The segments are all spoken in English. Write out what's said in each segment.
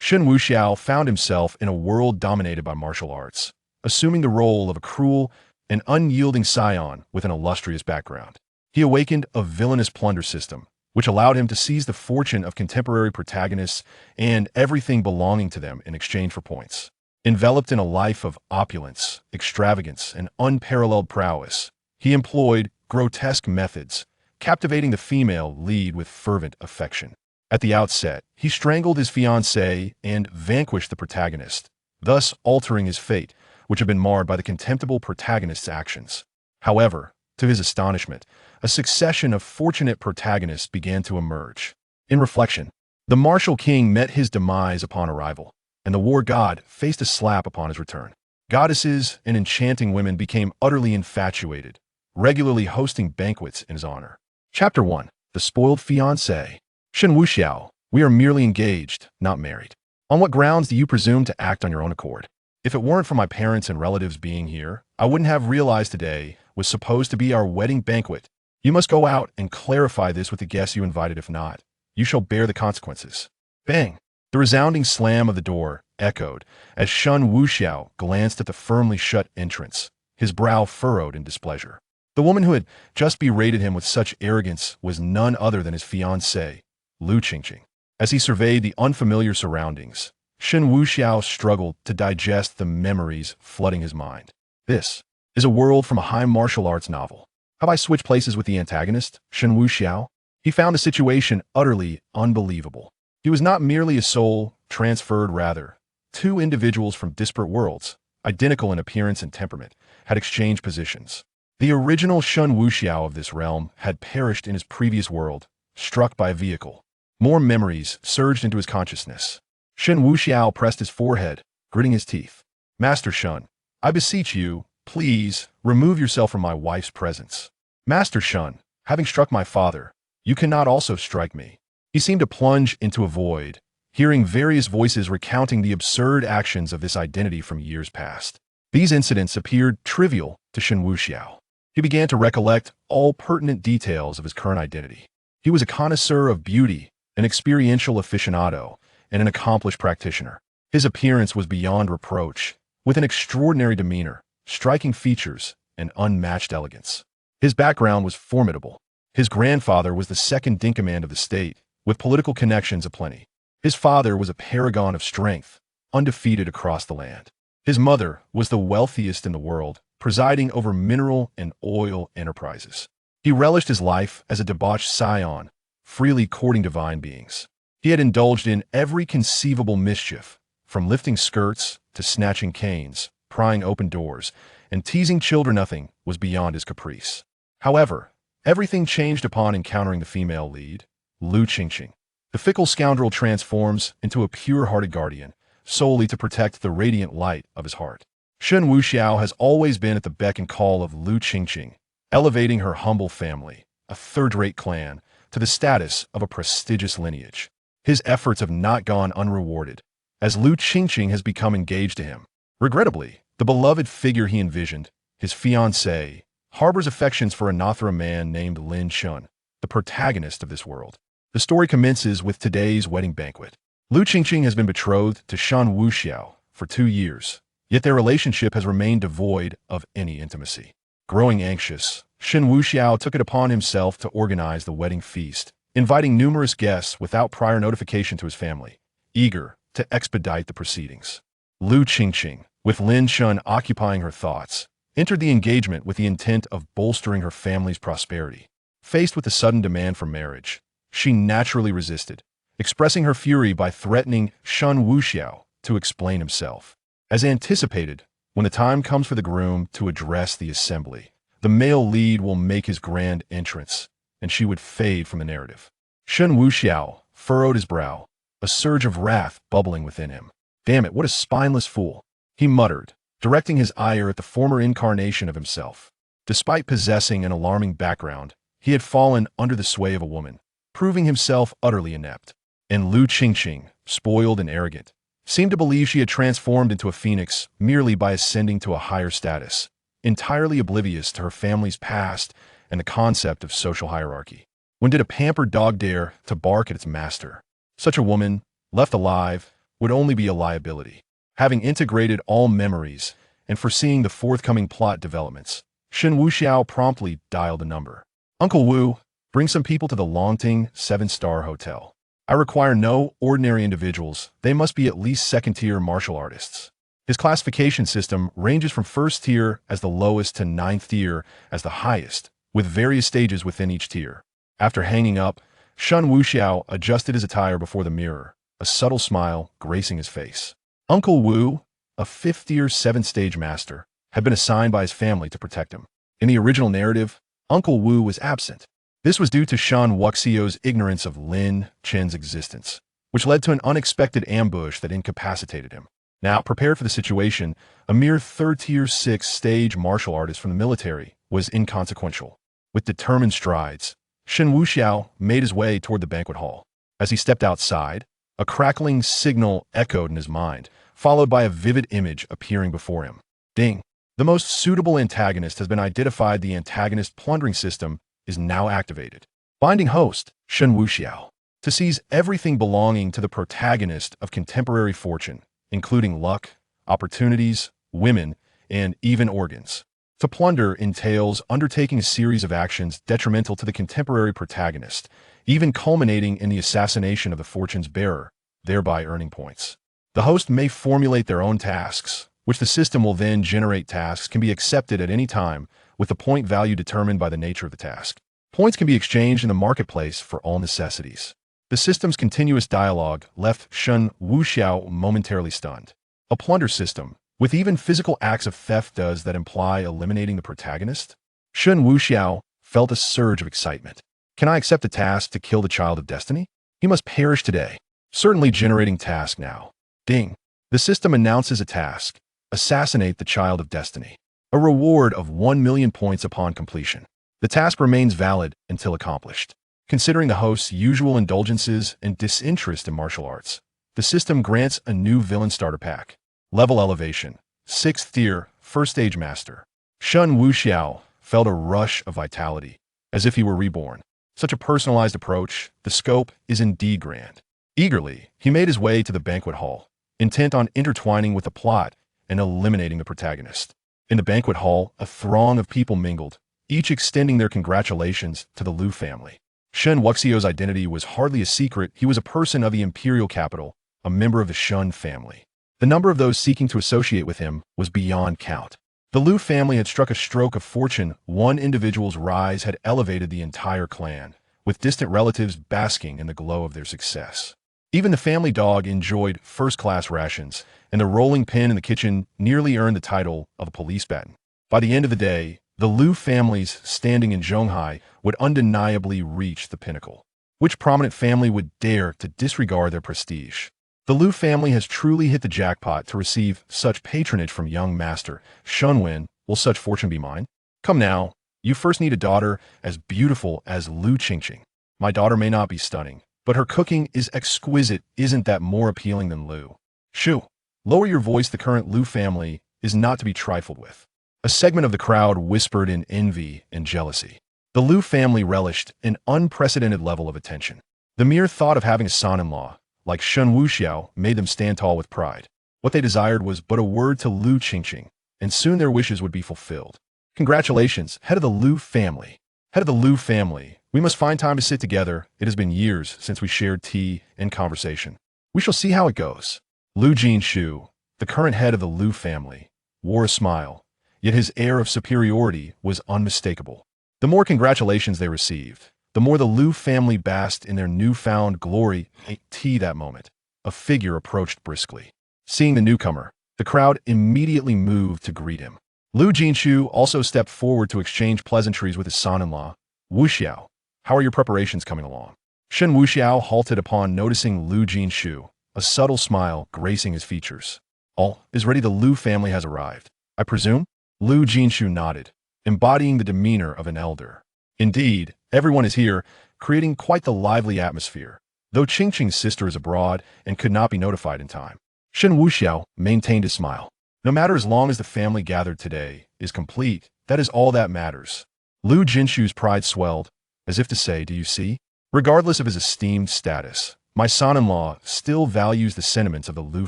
Shen Wuxiao found himself in a world dominated by martial arts, assuming the role of a cruel and unyielding scion with an illustrious background. He awakened a villainous plunder system, which allowed him to seize the fortune of contemporary protagonists and everything belonging to them in exchange for points. Enveloped in a life of opulence, extravagance, and unparalleled prowess, he employed grotesque methods, captivating the female lead with fervent affection. At the outset, he strangled his fiancée and vanquished the protagonist, thus altering his fate, which had been marred by the contemptible protagonist's actions. However, to his astonishment, a succession of fortunate protagonists began to emerge. In reflection, the martial king met his demise upon arrival, and the war god faced a slap upon his return. Goddesses and enchanting women became utterly infatuated, regularly hosting banquets in his honor. Chapter 1. The Spoiled Fiancé. Shen Wuxiao, we are merely engaged, not married. On what grounds do you presume to act on your own accord? If it weren't for my parents and relatives being here, I wouldn't have realized today was supposed to be our wedding banquet. You must go out and clarify this with the guests you invited. If not, you shall bear the consequences. Bang! The resounding slam of the door echoed as Shen Wuxiao glanced at the firmly shut entrance, his brow furrowed in displeasure. The woman who had just berated him with such arrogance was none other than his fiancée, Lu Qingqing. As he surveyed the unfamiliar surroundings, Shen Wuxiao struggled to digest the memories flooding his mind. This is a world from a high martial arts novel. Have I switched places with the antagonist, Shen Wuxiao? He found the situation utterly unbelievable. He was not merely a soul transferred, rather, two individuals from disparate worlds, identical in appearance and temperament, had exchanged positions. The original Shen Wuxiao of this realm had perished in his previous world, struck by a vehicle. More memories surged into his consciousness. Shen Wuxiao pressed his forehead, gritting his teeth. Master Shen, I beseech you, please, remove yourself from my wife's presence. Master Shen, having struck my father, you cannot also strike me. He seemed to plunge into a void, hearing various voices recounting the absurd actions of this identity from years past. These incidents appeared trivial to Shen Wuxiao. He began to recollect all pertinent details of his current identity. He was a connoisseur of beauty, an experiential aficionado, and an accomplished practitioner. His appearance was beyond reproach, with an extraordinary demeanor, striking features, and unmatched elegance. His background was formidable. His grandfather was the second in command of the state, with political connections aplenty. His father was a paragon of strength, undefeated across the land. His mother was the wealthiest in the world, presiding over mineral and oil enterprises. He relished his life as a debauched scion, freely courting divine beings. He had indulged in every conceivable mischief, from lifting skirts to snatching canes, prying open doors, and teasing children. Nothing was beyond his caprice. However, everything changed upon encountering the female lead, Lu Qingqing. The fickle scoundrel transforms into a pure-hearted guardian, solely to protect the radiant light of his heart. Shen Wuxiao has always been at the beck and call of Lu Qingqing, elevating her humble family, a third-rate clan, to the status of a prestigious lineage. His efforts have not gone unrewarded, as Lu Qingqing has become engaged to him. Regrettably, the beloved figure he envisioned, his fiancée, harbors affections for another man named Lin Shun, the protagonist of this world. The story commences with today's wedding banquet. Lu Qingqing has been betrothed to Shen Wuxiao for 2 years, yet their relationship has remained devoid of any intimacy. Growing anxious, Shen Wuxiao took it upon himself to organize the wedding feast, inviting numerous guests without prior notification to his family, eager to expedite the proceedings. Lu Qingqing, with Lin Shun occupying her thoughts, entered the engagement with the intent of bolstering her family's prosperity. Faced with the sudden demand for marriage, she naturally resisted, expressing her fury by threatening Shen Wuxiao to explain himself. As anticipated, when the time comes for the groom to address the assembly, the male lead will make his grand entrance, and she would fade from the narrative. Shen Wuxiao furrowed his brow, a surge of wrath bubbling within him. Damn it, what a spineless fool, he muttered, directing his ire at the former incarnation of himself. Despite possessing an alarming background, he had fallen under the sway of a woman, proving himself utterly inept. And Lu Qingqing, spoiled and arrogant, seemed to believe she had transformed into a phoenix merely by ascending to a higher status, entirely oblivious to her family's past and the concept of social hierarchy. When did a pampered dog dare to bark at its master? Such a woman, left alive, would only be a liability. Having integrated all memories and foreseeing the forthcoming plot developments, Shen Wuxiao promptly dialed a number. Uncle Wu, bring some people to the Longting 7-star hotel. I require no ordinary individuals. They must be at least second-tier martial artists. His classification system ranges from first tier as the lowest to ninth tier as the highest, with various stages within each tier. After hanging up, Shen Wuxiao adjusted his attire before the mirror, a subtle smile gracing his face. Uncle Wu, a fifth-tier 7th-stage master, had been assigned by his family to protect him. In the original narrative, Uncle Wu was absent. This was due to Shen Wuxiao's ignorance of Lin Chen's existence, which led to an unexpected ambush that incapacitated him. Now, prepared for the situation, a mere third-tier 6th-stage martial artist from the military was inconsequential. With determined strides, Shen Wuxiao made his way toward the banquet hall. As he stepped outside, a crackling signal echoed in his mind, followed by a vivid image appearing before him. Ding! The most suitable antagonist has been identified. The antagonist plundering system is now activated. Binding host, Shen Wuxiao, to seize everything belonging to the protagonist of contemporary fortune, including luck, opportunities, women, and even organs. To plunder entails undertaking a series of actions detrimental to the contemporary protagonist, even culminating in the assassination of the fortune's bearer, thereby earning points. The host may formulate their own tasks, which the system will then generate. Tasks can be accepted at any time, with the point value determined by the nature of the task. Points can be exchanged in the marketplace for all necessities. The system's continuous dialogue left Shen Wuxiao momentarily stunned. A plunder system, with even physical acts of theft, does that imply eliminating the protagonist? Shen Wuxiao felt a surge of excitement. Can I accept a task to kill the child of destiny? He must perish today. Certainly generating task now. Ding! The system announces a task. Assassinate the child of destiny. A reward of 1 million points upon completion. The task remains valid until accomplished. Considering the host's usual indulgences and disinterest in martial arts, the system grants a new villain starter pack. Level elevation. 6th tier, 1st stage master. Shen Wuxiao felt a rush of vitality, as if he were reborn. Such a personalized approach, the scope is indeed grand. Eagerly, he made his way to the banquet hall, intent on intertwining with the plot and eliminating the protagonist. In the banquet hall, a throng of people mingled, each extending their congratulations to the Liu family. Shen Wuxiao's identity was hardly a secret. He was a person of the imperial capital, a member of the Shen family. The number of those seeking to associate with him was beyond count. The Liu family had struck a stroke of fortune. One individual's rise had elevated the entire clan, with distant relatives basking in the glow of their success. Even the family dog enjoyed first-class rations, and the rolling pin in the kitchen nearly earned the title of a police baton. By the end of the day, the Liu family's standing in Zhonghai would undeniably reach the pinnacle. Which prominent family would dare to disregard their prestige? The Liu family has truly hit the jackpot to receive such patronage from young master Shunwen. Will such fortune be mine? Come now, you first need a daughter as beautiful as Liu Qingqing. My daughter may not be stunning, but her cooking is exquisite. Isn't that more appealing than Liu? Shoo! Lower your voice. The current Liu family is not to be trifled with. A segment of the crowd whispered in envy and jealousy. The Liu family relished an unprecedented level of attention. The mere thought of having a son-in-law, like Shen Wuxiao, made them stand tall with pride. What they desired was but a word to Liu Qingqing, and soon their wishes would be fulfilled. Congratulations, head of the Liu family. Head of the Liu family, we must find time to sit together. It has been years since we shared tea and conversation. We shall see how it goes. Liu Jinshu, the current head of the Liu family, wore a smile, yet his air of superiority was unmistakable. The more congratulations they received, the more the Liu family basked in their newfound glory. At that moment, a figure approached briskly. Seeing the newcomer, the crowd immediately moved to greet him. Liu Jinshu also stepped forward to exchange pleasantries with his son-in-law. Wuxiao, how are your preparations coming along? Shen Wuxiao halted upon noticing Liu Jinshu, a subtle smile gracing his features. All is ready. The Liu family has arrived, I presume? Liu Jinshu nodded, embodying the demeanor of an elder. Indeed, everyone is here, creating quite the lively atmosphere, though Qingqing's sister is abroad and could not be notified in time. Shen Wuxiao maintained his smile. No matter, as long as the family gathered today is complete, that is all that matters. Liu Jinshu's pride swelled, as if to say, do you see? Regardless of his esteemed status, My son-in-law still values the sentiments of the Liu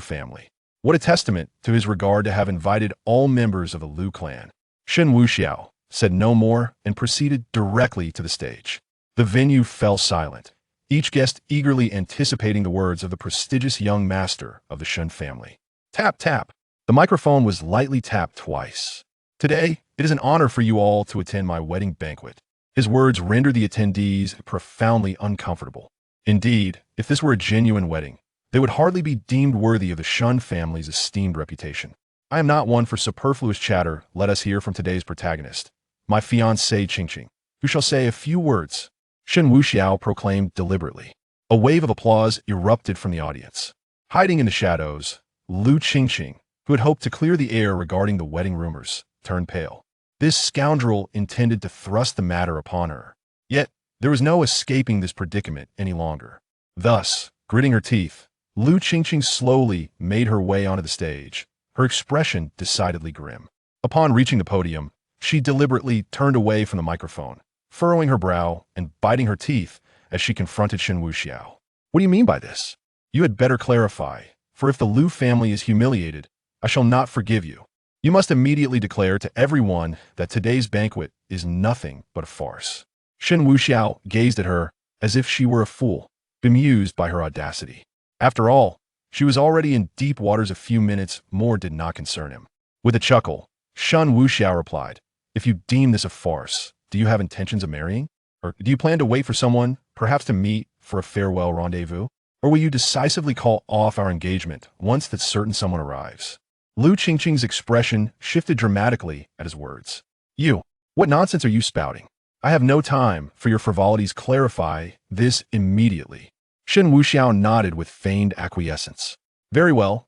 family. What a testament to his regard to have invited all members of the Liu clan. Shen Wuxiao said no more and proceeded directly to the stage. The venue fell silent, each guest eagerly anticipating the words of the prestigious young master of the Shen family. Tap, tap. The microphone was lightly tapped twice. Today, it is an honor for you all to attend my wedding banquet. His words rendered the attendees profoundly uncomfortable. Indeed, if this were a genuine wedding, they would hardly be deemed worthy of the Shen family's esteemed reputation. I am not one for superfluous chatter. Let us hear from today's protagonist, my fiancée Qingqing, who shall say a few words. Shen Wuxiao proclaimed deliberately. A wave of applause erupted from the audience. Hiding in the shadows, Liu Qingqing, who had hoped to clear the air regarding the wedding rumors, turned pale. This scoundrel intended to thrust the matter upon her. Yet, there was no escaping this predicament any longer. Thus, gritting her teeth, Liu Qingqing slowly made her way onto the stage, her expression decidedly grim. Upon reaching the podium, she deliberately turned away from the microphone, furrowing her brow and biting her teeth as she confronted Shen Wuxiao. What do you mean by this? You had better clarify, for if the Liu family is humiliated, I shall not forgive you. You must immediately declare to everyone that today's banquet is nothing but a farce. Shen Wuxiao gazed at her as if she were a fool, bemused by her audacity. After all, she was already in deep waters. A few minutes more did not concern him. With a chuckle, Shen Wuxiao replied, "If you deem this a farce, do you have intentions of marrying? Or do you plan to wait for someone, perhaps to meet for a farewell rendezvous? Or will you decisively call off our engagement once that certain someone arrives?" Liu Qingqing's expression shifted dramatically at his words. "You, what nonsense are you spouting? I have no time for your frivolities. Clarify this immediately." Shen Wuxiao nodded with feigned acquiescence. Very well,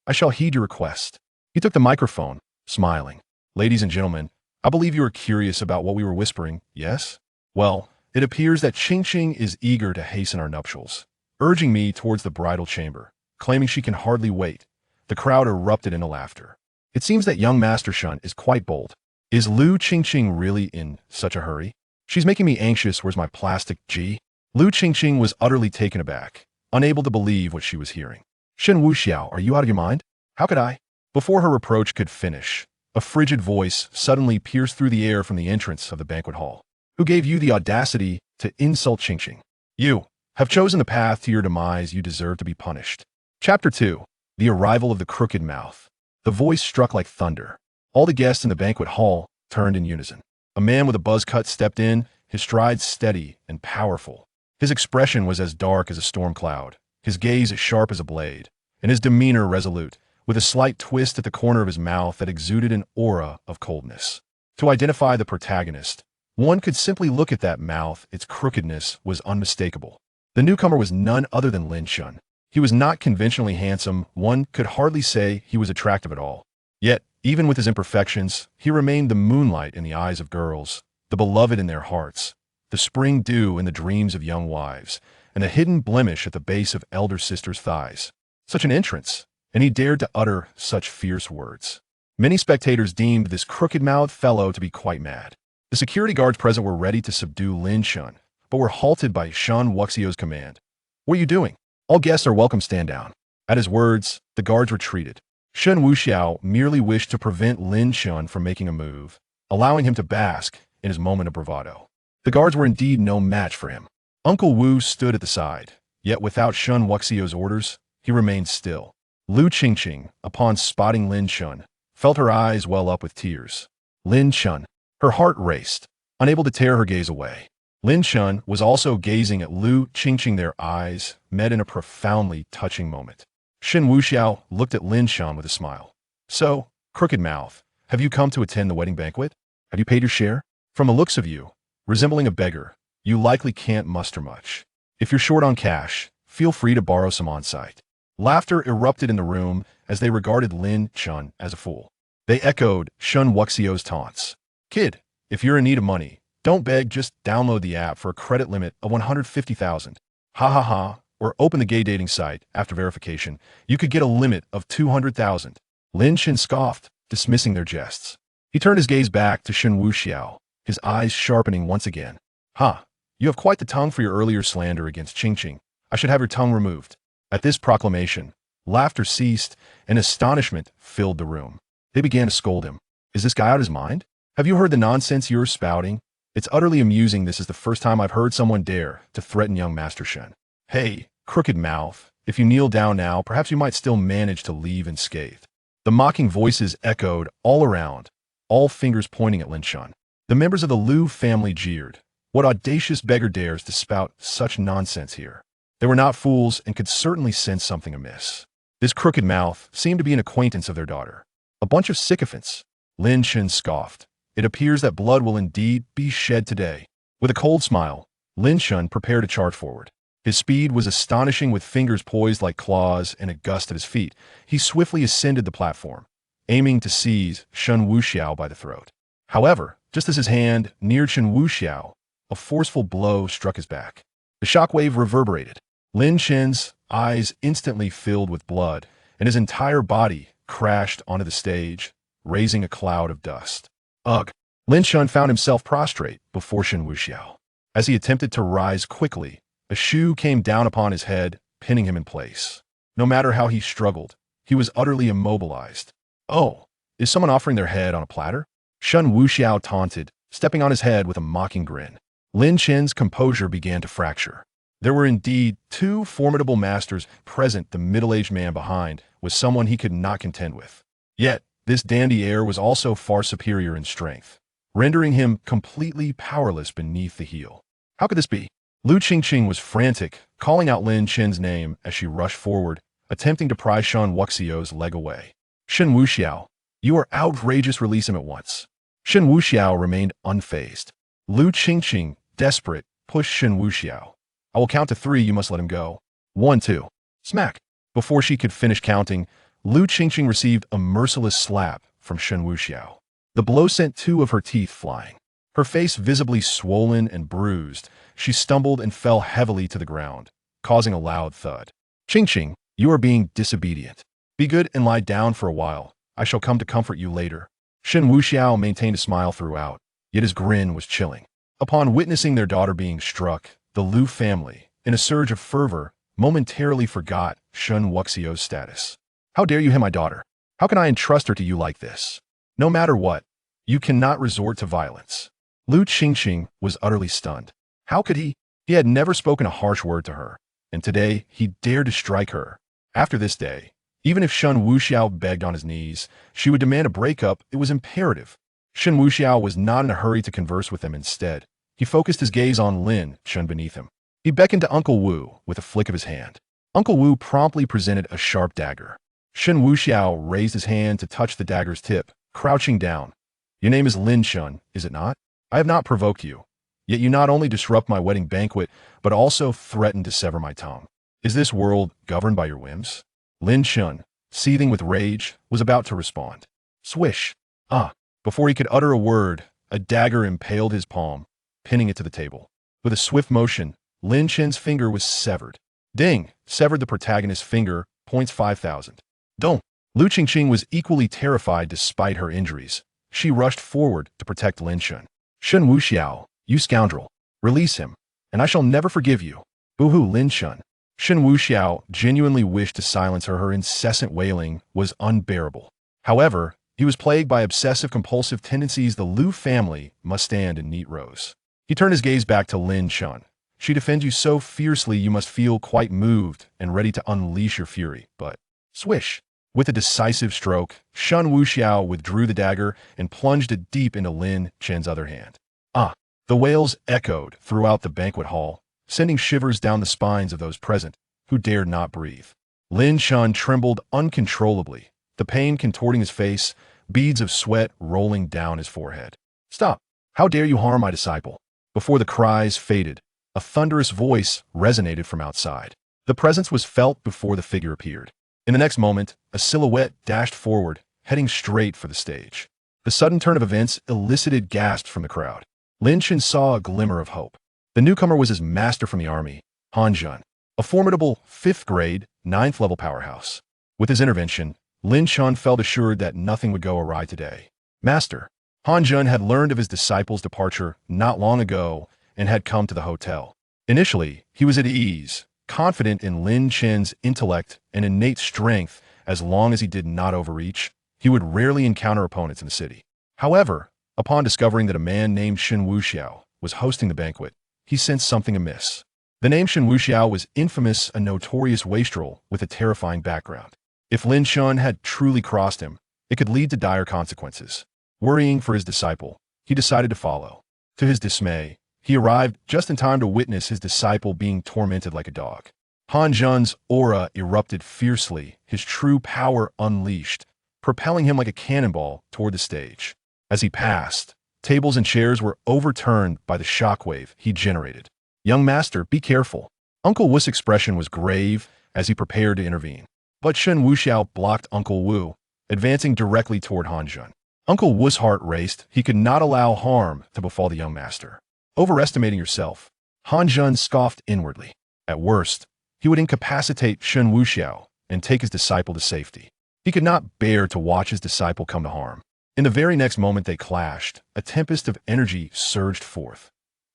I shall heed your request." He took the microphone, smiling. "Ladies and gentlemen, I believe you are curious about what we were whispering, yes? Well, it appears that Qingqing is eager to hasten our nuptials, urging me towards the bridal chamber, claiming she can hardly wait. The crowd erupted into laughter. It seems that young Master Shen is quite bold. Is Liu Qingqing really in such a hurry? She's making me anxious. Where's my plastic G? Liu Qingqing was utterly taken aback, unable to believe what she was hearing. Shen Wuxiao, are you out of your mind? How could I? Before her reproach could finish, a frigid voice suddenly pierced through the air from the entrance of the banquet hall. Who gave you the audacity to insult Qingqing? You have chosen the path to your demise. You deserve to be punished. Chapter 2. The arrival of the crooked mouth. The voice struck like thunder. All the guests in the banquet hall turned in unison. A man with a buzz cut stepped in, his stride steady and powerful. His expression was as dark as a storm cloud, his gaze as sharp as a blade, and his demeanor resolute, with a slight twist at the corner of his mouth that exuded an aura of coldness. To identify the protagonist, one could simply look at that mouth. Its crookedness was unmistakable. The newcomer was none other than Lin Shun. He was not conventionally handsome. One could hardly say he was attractive at all. Yet, even with his imperfections, he remained the moonlight in the eyes of girls, the beloved in their hearts, the spring dew in the dreams of young wives, and the hidden blemish at the base of elder sisters' thighs. Such an entrance, and he dared to utter such fierce words. Many spectators deemed this crooked-mouthed fellow to be quite mad. The security guards present were ready to subdue Lin Shun, but were halted by Shen Wuxiao's command. "What are you doing? All guests are welcome. Stand down." At his words, the guards retreated. Shen Wuxiao merely wished to prevent Lin Shun from making a move, allowing him to bask in his moment of bravado. The guards were indeed no match for him. Uncle Wu stood at the side, yet without Shen Wuxiao's orders, he remained still. Liu Qingqing, upon spotting Lin Shun, felt her eyes well up with tears. Lin Shun. Her heart raced, unable to tear her gaze away. Lin Shun was also gazing at Liu Qingqing. Their eyes met in a profoundly touching moment. Shen Wuxiao looked at Lin Shun with a smile. "So, crooked mouth, have you come to attend the wedding banquet? Have you paid your share? From the looks of you, resembling a beggar, you likely can't muster much. If you're short on cash, feel free to borrow some on site." Laughter erupted in the room as they regarded Lin Shun as a fool. They echoed Shen Wuxiao's taunts. "Kid, if you're in need of money, don't beg, just download the app for a credit limit of 150,000. Ha ha ha, or open the gay dating site. After verification, you could get a limit of 200,000. Lin Shun scoffed, dismissing their jests. He turned his gaze back to Shen Wuxiao, his eyes sharpening once again. "Ha, you have quite the tongue for your earlier slander against Qingqing. I should have your tongue removed." At this proclamation, laughter ceased, and astonishment filled the room. They began to scold him. "Is this guy out of his mind? Have you heard the nonsense you're spouting? It's utterly amusing. This is the first time I've heard someone dare to threaten young Master Shen. Hey, crooked mouth, if you kneel down now, perhaps you might still manage to leave unscathed." The mocking voices echoed all around, all fingers pointing at Lin Shun. The members of the Liu family jeered. What audacious beggar dares to spout such nonsense here? They were not fools and could certainly sense something amiss. This crooked mouth seemed to be an acquaintance of their daughter. A bunch of sycophants. Lin Shun scoffed. It appears that blood will indeed be shed today. With a cold smile, Lin Shun prepared to charge forward. His speed was astonishing. With fingers poised like claws and a gust at his feet, he swiftly ascended the platform, aiming to seize Shen Wuxiao by the throat. However, just as his hand neared Shen Wuxiao, a forceful blow struck his back. The shockwave reverberated. Lin Shen's eyes instantly filled with blood, and his entire body crashed onto the stage, raising a cloud of dust. Ugh! Lin Shun found himself prostrate before Shen Wuxiao. As he attempted to rise quickly, a shoe came down upon his head, pinning him in place. No matter how he struggled, he was utterly immobilized. "Oh, is someone offering their head on a platter?" Shen Wuxiao taunted, stepping on his head with a mocking grin. Lin Shen's composure began to fracture. There were indeed two formidable masters present. The middle-aged man behind was someone he could not contend with. Yet, this dandy heir was also far superior in strength, rendering him completely powerless beneath the heel. How could this be? Lu Qingqing was frantic, calling out Lin Shen's name as she rushed forward, attempting to pry Shen Wuxiao's leg away. "Shen Wuxiao, you are outrageous. Release him at once." Shen Wuxiao remained unfazed. Lu Qingqing, desperate, pushed Shen Wuxiao. "I will count to 3. You must let him go. 1, 2. Smack!" Before she could finish counting, Lu Qingqing received a merciless slap from Shen Wuxiao. The blow sent 2 of her teeth flying. Her face visibly swollen and bruised, she stumbled and fell heavily to the ground, causing a loud thud. "Qingqing, you are being disobedient. Be good and lie down for a while. I shall come to comfort you later." Shen Wuxiao maintained a smile throughout, yet his grin was chilling. Upon witnessing their daughter being struck, the Liu family, in a surge of fervor, momentarily forgot Shen Wuxiao's status. "How dare you hit my daughter? How can I entrust her to you like this? No matter what, you cannot resort to violence." Lu Qingqing was utterly stunned. How could he? He had never spoken a harsh word to her, and today he dared to strike her. After this day, even if Shen Wuxiao begged on his knees, she would demand a breakup. It was imperative. Shen Wuxiao was not in a hurry to converse with him. Instead, he focused his gaze on Lin Shun beneath him. He beckoned to Uncle Wu with a flick of his hand. Uncle Wu promptly presented a sharp dagger. Shen Wuxiao raised his hand to touch the dagger's tip, crouching down. "Your name is Lin Shun, is it not? I have not provoked you. Yet you not only disrupt my wedding banquet, but also threaten to sever my tongue. Is this world governed by your whims?" Lin Shun, seething with rage, was about to respond. Swish! Ah! Before he could utter a word, a dagger impaled his palm, pinning it to the table. With a swift motion, Lin Shen's finger was severed. Ding! Severed the protagonist's finger, points 5,000. Don't! Lu Qingqing was equally terrified despite her injuries. She rushed forward to protect Lin Shun. "Shen Wuxiao, you scoundrel! Release him, and I shall never forgive you." Boo-hoo, Lin Shun. Shen Wuxiao genuinely wished to silence her. Her incessant wailing was unbearable. However, he was plagued by obsessive-compulsive tendencies. The Liu family must stand in neat rows. He turned his gaze back to Lin Shun. "She defends you so fiercely you must feel quite moved and ready to unleash your fury, but—" Swish! With a decisive stroke, Shen Wuxiao withdrew the dagger and plunged it deep into Lin Shen's other hand. Ah! The wails echoed throughout the banquet hall, sending shivers down the spines of those present who dared not breathe. Lin Shun trembled uncontrollably, the pain contorting his face, beads of sweat rolling down his forehead. "Stop! How dare you harm my disciple?" Before the cries faded, a thunderous voice resonated from outside. The presence was felt before the figure appeared. In the next moment, a silhouette dashed forward, heading straight for the stage. The sudden turn of events elicited gasps from the crowd. Lin Shen saw a glimmer of hope. The newcomer was his master from the army, Han Zhun, a formidable 5th-grade, 9th-level powerhouse. With his intervention, Lin Shun felt assured that nothing would go awry today. Master, Han Zhun had learned of his disciple's departure not long ago and had come to the hotel. Initially, he was at ease, confident in Lin Chen's intellect and innate strength. As long as he did not overreach, he would rarely encounter opponents in the city. However, upon discovering that a man named Shen Wuxiao was hosting the banquet, he sensed something amiss. The name Shen Wuxiao was infamous, a notorious wastrel with a terrifying background. If Lin Chen had truly crossed him, it could lead to dire consequences. Worrying for his disciple, he decided to follow. To his dismay, he arrived just in time to witness his disciple being tormented like a dog. Han Zhen's aura erupted fiercely, his true power unleashed, propelling him like a cannonball toward the stage. As he passed, tables and chairs were overturned by the shockwave he generated. "Young master, be careful." Uncle Wu's expression was grave as he prepared to intervene. But Shen Wuxiao blocked Uncle Wu, advancing directly toward Han Zhen. Uncle Wu's heart raced. He could not allow harm to befall the young master. "Overestimating yourself," Han Zhen scoffed inwardly. At worst, he would incapacitate Shen Wuxiao and take his disciple to safety. He could not bear to watch his disciple come to harm. In the very next moment they clashed, a tempest of energy surged forth.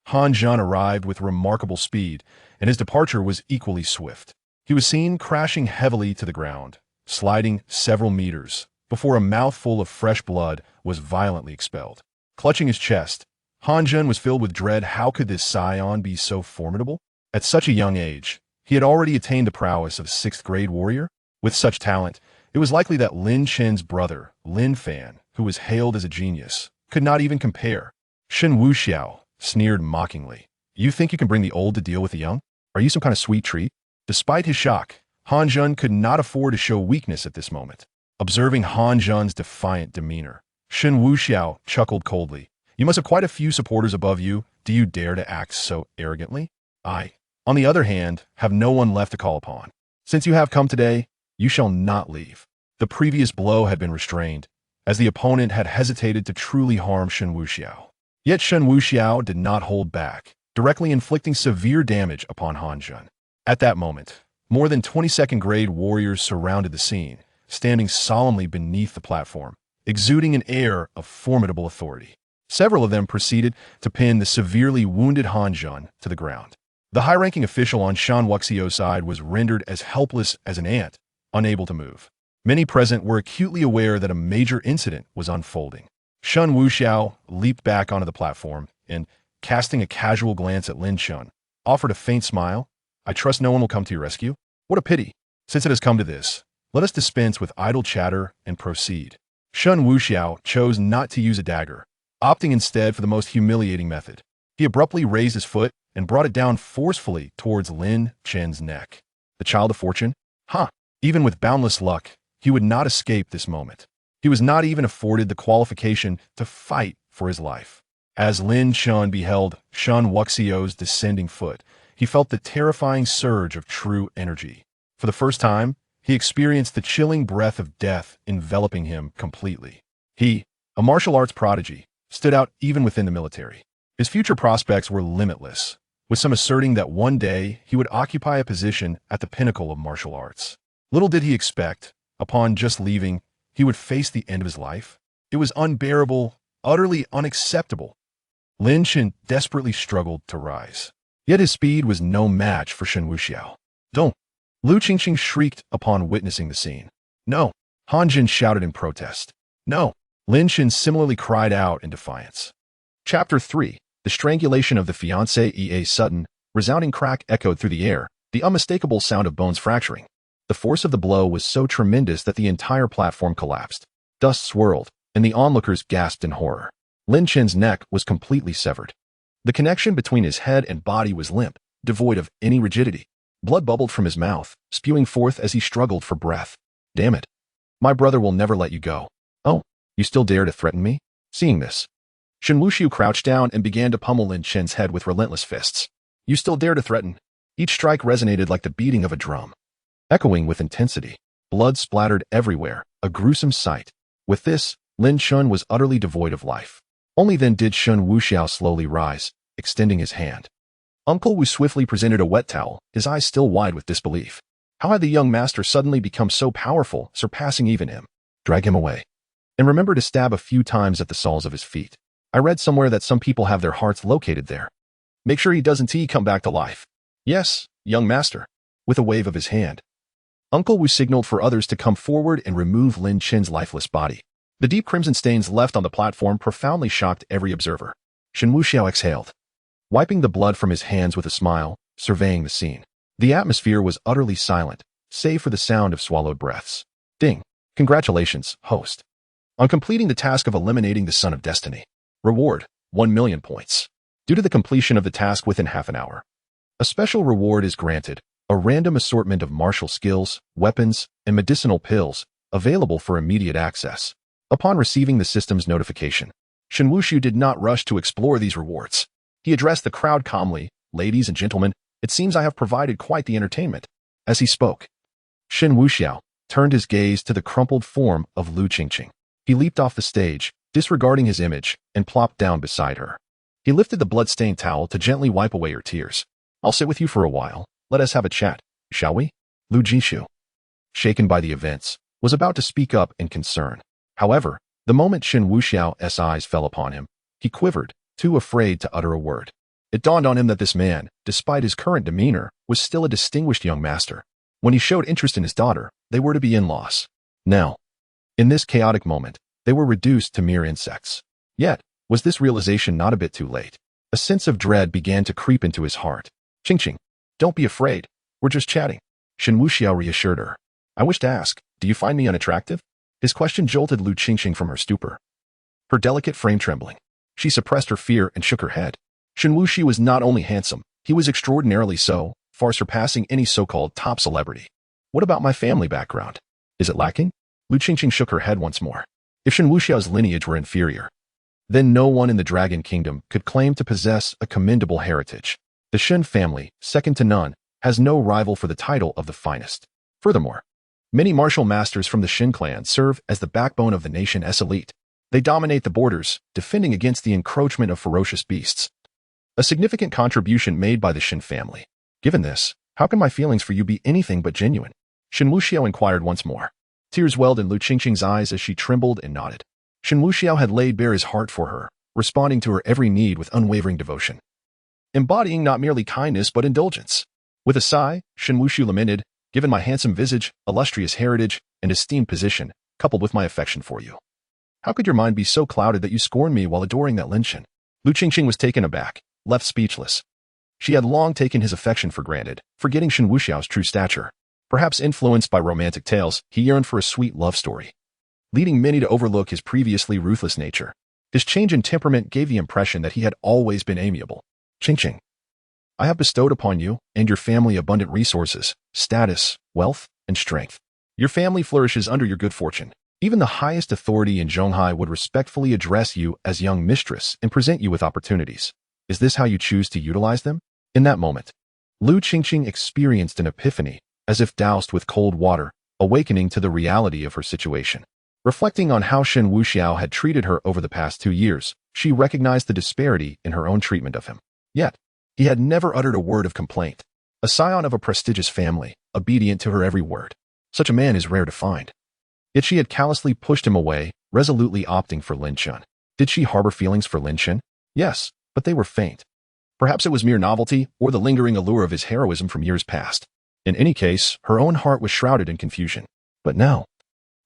Han Zhen arrived with remarkable speed, and his departure was equally swift. He was seen crashing heavily to the ground, sliding several meters, before a mouthful of fresh blood was violently expelled. Clutching his chest, Han Zhen was filled with dread. How could this scion be so formidable? At such a young age, he had already attained the prowess of a 6th-grade warrior. With such talent, it was likely that Lin Chen's brother, Lin Fan, who was hailed as a genius, could not even compare. Shen Wuxiao sneered mockingly. "You think you can bring the old to deal with the young? Are you some kind of sweet treat?" Despite his shock, Han Zhen could not afford to show weakness at this moment. Observing Han Zhen's defiant demeanor, Shen Wuxiao chuckled coldly. "You must have quite a few supporters above you. Do you dare to act so arrogantly? I, on the other hand, have no one left to call upon. Since you have come today, you shall not leave." The previous blow had been restrained, as the opponent had hesitated to truly harm Shen Wuxiao. Yet Shen Wuxiao did not hold back, directly inflicting severe damage upon Han Zhen. At that moment, more than 22nd-grade warriors surrounded the scene, standing solemnly beneath the platform, exuding an air of formidable authority. Several of them proceeded to pin the severely wounded Han Zhen to the ground. The high-ranking official on Shen Wuxiao's side was rendered as helpless as an ant, unable to move. Many present were acutely aware that a major incident was unfolding. Shen Wuxiao leaped back onto the platform and, casting a casual glance at Lin Chen, offered a faint smile. "I trust no one will come to your rescue? What a pity. Since it has come to this, let us dispense with idle chatter and proceed." Shen Wuxiao chose not to use a dagger, opting instead for the most humiliating method. He abruptly raised his foot and brought it down forcefully towards Lin Chen's neck. The child of fortune? Even with boundless luck, he would not escape this moment. He was not even afforded the qualification to fight for his life. As Lin Chen beheld Shen Wuxiao's descending foot, he felt the terrifying surge of true energy. For the first time, he experienced the chilling breath of death enveloping him completely. He, a martial arts prodigy, stood out even within the military. His future prospects were limitless, with some asserting that one day he would occupy a position at the pinnacle of martial arts. Little did he expect, upon just leaving, he would face the end of his life. It was unbearable, utterly unacceptable. Lin Chen desperately struggled to rise. Yet his speed was no match for Shen Wuxiao. "Don't!" Lu Qingqing shrieked upon witnessing the scene. "No!" Han Zhen shouted in protest. "No!" Lin Chen similarly cried out in defiance. Chapter 3. The strangulation of the fiancée. A sudden, resounding crack echoed through the air, the unmistakable sound of bones fracturing. The force of the blow was so tremendous that the entire platform collapsed. Dust swirled, and the onlookers gasped in horror. Lin Chen's neck was completely severed. The connection between his head and body was limp, devoid of any rigidity. Blood bubbled from his mouth, spewing forth as he struggled for breath. "Damn it. My brother will never let you go. Oh, you still dare to threaten me?" Seeing this, Shen Wuxiao crouched down and began to pummel Lin Chen's head with relentless fists. "You still dare to threaten?" Each strike resonated like the beating of a drum, echoing with intensity. Blood splattered everywhere, a gruesome sight. With this, Lin Chen was utterly devoid of life. Only then did Shen Wuxiao slowly rise, extending his hand. Uncle Wu swiftly presented a wet towel, his eyes still wide with disbelief. How had the young master suddenly become so powerful, surpassing even him? "Drag him away. And remember to stab a few times at the soles of his feet. I read somewhere that some people have their hearts located there. Make sure he doesn't come back to life." "Yes, young master." with a wave of his hand. Uncle Wu signaled for others to come forward and remove Lin Chen's lifeless body. The deep crimson stains left on the platform profoundly shocked every observer. Shen Wuxiao exhaled, wiping the blood from his hands with a smile, surveying the scene. The atmosphere was utterly silent, save for the sound of swallowed breaths. Ding. Congratulations, host, on completing the task of eliminating the Son of Destiny. Reward, 1,000,000 points. Due to the completion of the task within half an hour, a special reward is granted, a random assortment of martial skills, weapons, and medicinal pills, available for immediate access. Upon receiving the system's notification, Shen Wuxiao did not rush to explore these rewards. He addressed the crowd calmly, "Ladies and gentlemen, it seems I have provided quite the entertainment." As he spoke, Shen Wuxiao turned his gaze to the crumpled form of Lu Qingqing. He leaped off the stage, disregarding his image, and plopped down beside her. He lifted the blood-stained towel to gently wipe away her tears. "I'll sit with you for a while. Let us have a chat, shall we?" Lu Jishu, shaken by the events, was about to speak up in concern. However, the moment Shen Wuxiao's eyes fell upon him, he quivered, too afraid to utter a word. It dawned on him that this man, despite his current demeanor, was still a distinguished young master. When he showed interest in his daughter, they were to be in-laws. Now, in this chaotic moment, they were reduced to mere insects. Yet, was this realization not a bit too late? A sense of dread began to creep into his heart. "Qingqing, don't be afraid. We're just chatting," Shen Wuxiao reassured her. "I wish to ask, do you find me unattractive?" His question jolted Lu Qingqing from her stupor. Her delicate frame trembling. She suppressed her fear and shook her head. Shen Wuxiao was not only handsome, he was extraordinarily so, far surpassing any so-called top celebrity. "What about my family background? Is it lacking?" Lu Qingqing shook her head once more. If Shen Wuxiao's lineage were inferior, then no one in the Dragon Kingdom could claim to possess a commendable heritage. The Shen family, second to none, has no rival for the title of the finest. Furthermore, many martial masters from the Shen clan serve as the backbone of the nation's elite. They dominate the borders, defending against the encroachment of ferocious beasts. A significant contribution made by the Shen family. Given this, how can my feelings for you be anything but genuine? Shen Wuxiao inquired once more. Tears welled in Lu Qingqing's eyes as she trembled and nodded. Shen Wuxiao had laid bare his heart for her, responding to her every need with unwavering devotion, embodying not merely kindness but indulgence. With a sigh, Shen Wuxiao lamented, "Given my handsome visage, illustrious heritage, and esteemed position, coupled with my affection for you, how could your mind be so clouded that you scorn me while adoring that Lin Chen?" Lu Qingqing was taken aback, left speechless. She had long taken his affection for granted, forgetting Shen Wuxiao's true stature. Perhaps influenced by romantic tales, he yearned for a sweet love story, leading many to overlook his previously ruthless nature. His change in temperament gave the impression that he had always been amiable. "Qingqing, I have bestowed upon you and your family abundant resources, status, wealth, and strength. Your family flourishes under your good fortune. Even the highest authority in Zhonghai would respectfully address you as young mistress and present you with opportunities. Is this how you choose to utilize them?" In that moment, Lu Qingqing experienced an epiphany, as if doused with cold water, awakening to the reality of her situation. Reflecting on how Shen Wuxiao had treated her over the past 2 years, she recognized the disparity in her own treatment of him. Yet, he had never uttered a word of complaint. A scion of a prestigious family, obedient to her every word. Such a man is rare to find. Yet she had callously pushed him away, resolutely opting for Lin Chen. Did she harbor feelings for Lin Chen? Yes, but they were faint. Perhaps it was mere novelty or the lingering allure of his heroism from years past. In any case, her own heart was shrouded in confusion. But now,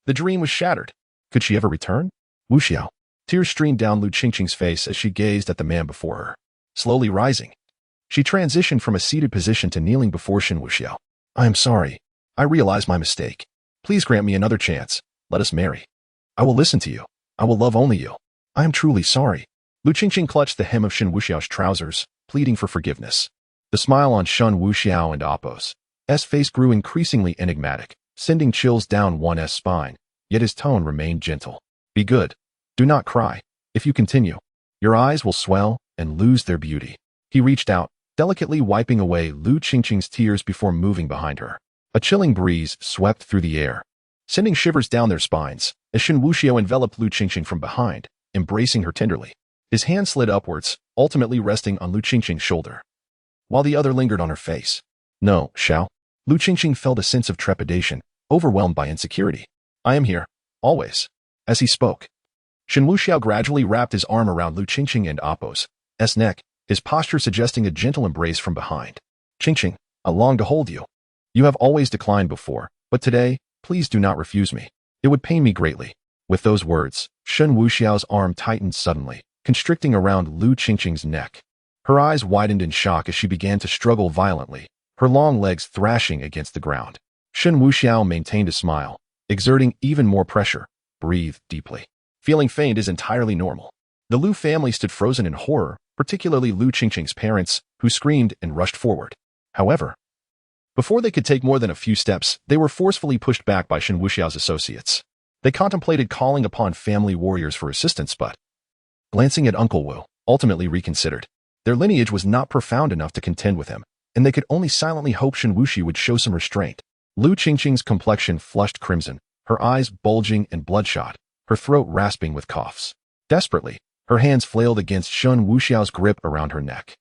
the dream was shattered. Could she ever return? Wuxiao. Tears streamed down Lu Qingqing's face as she gazed at the man before her. Slowly rising, she transitioned from a seated position to kneeling before Shen Wuxiao. "I am sorry. I realize my mistake. Please grant me another chance. Let us marry. I will listen to you. I will love only you. I am truly sorry." Lu Qingqing clutched the hem of Shen Wuxiao's trousers, pleading for forgiveness. The smile on Shen Wuxiao and Appo's face grew increasingly enigmatic, sending chills down one's spine, yet his tone remained gentle. "Be good. Do not cry. If you continue, your eyes will swell and lose their beauty." He reached out, delicately wiping away Lu Qingqing's tears before moving behind her. A chilling breeze swept through the air, sending shivers down their spines, as Shen Wuxiao enveloped Lu Qingqing from behind, embracing her tenderly. His hand slid upwards, ultimately resting on Lu Qingqing's shoulder, while the other lingered on her face. "No, Xiao." Lu Qingqing felt a sense of trepidation, overwhelmed by insecurity. "I am here, always." As he spoke, Shen Wuxiao gradually wrapped his arm around Lu Qingqing and Appo's neck, his posture suggesting a gentle embrace from behind. "Qingqing, I long to hold you. You have always declined before, but today, please do not refuse me. It would pain me greatly." With those words, Shen Wuxiao's arm tightened suddenly, constricting around Lu Qingqing's neck. Her eyes widened in shock as she began to struggle violently, her long legs thrashing against the ground. Shen Wuxiao maintained a smile, exerting even more pressure. Breathe deeply. Feeling faint is entirely normal. The Lu family stood frozen in horror, particularly Lu Qingqing's parents, who screamed and rushed forward. However, before they could take more than a few steps, they were forcefully pushed back by Shen Wuxiao's associates. They contemplated calling upon family warriors for assistance, but, glancing at Uncle Wu, ultimately reconsidered. Their lineage was not profound enough to contend with him, and they could only silently hope Shen Wuxi would show some restraint. Lu Qingqing's complexion flushed crimson, her eyes bulging and bloodshot, her throat rasping with coughs. Desperately, her hands flailed against Shen Wuxiao's grip around her neck.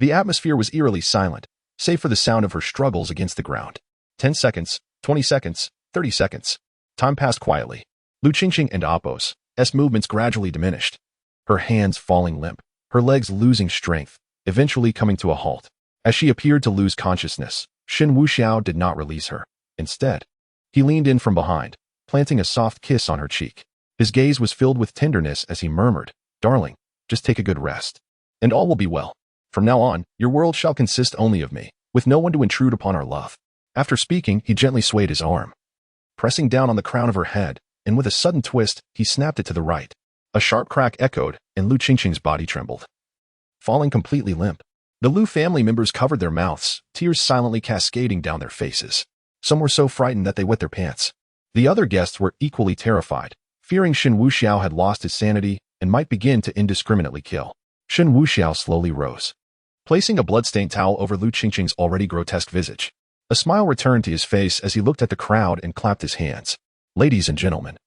The atmosphere was eerily silent, save for the sound of her struggles against the ground. 10 seconds, 20 seconds, 30 seconds. Time passed quietly. Lu Qingqing and Apos' movements gradually diminished, her hands falling limp, her legs losing strength, eventually coming to a halt. As she appeared to lose consciousness, Shen Wuxiao did not release her. Instead, he leaned in from behind, planting a soft kiss on her cheek. His gaze was filled with tenderness as he murmured, "Darling, just take a good rest, and all will be well. From now on, your world shall consist only of me, with no one to intrude upon our love." After speaking, he gently swayed his arm, pressing down on the crown of her head, and with a sudden twist, he snapped it to the right. A sharp crack echoed, and Lu Qingqing's body trembled, falling completely limp. The Lu family members covered their mouths, tears silently cascading down their faces. Some were so frightened that they wet their pants. The other guests were equally terrified, fearing Shen Wuxiao had lost his sanity and might begin to indiscriminately kill. Shen Wuxiao slowly rose, placing a blood-stained towel over Lu Qingqing's already grotesque visage. A smile returned to his face as he looked at the crowd and clapped his hands. "Ladies and gentlemen,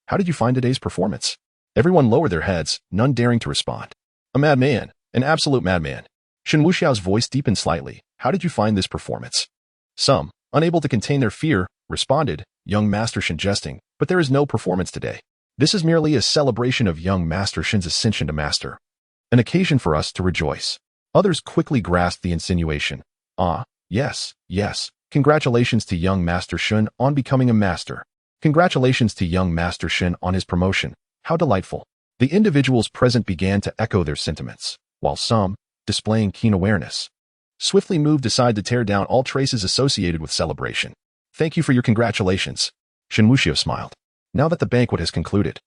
how did you find today's performance?" Everyone lowered their heads, none daring to respond. "A madman, an absolute madman." Shen Wuxiao's voice deepened slightly. "How did you find this performance?" Some, unable to contain their fear, responded, "Young Master Shen jesting, but there is no performance today. This is merely a celebration of young Master Shen's ascension to master. An occasion for us to rejoice." Others quickly grasped the insinuation. "Ah, yes, yes. Congratulations to young Master Shen on becoming a master. Congratulations to young Master Shen on his promotion. How delightful." The individuals present began to echo their sentiments, while some, displaying keen awareness, swiftly moved aside to tear down all traces associated with celebration. "Thank you for your congratulations." Shen Wuxiao smiled. "Now that the banquet has concluded,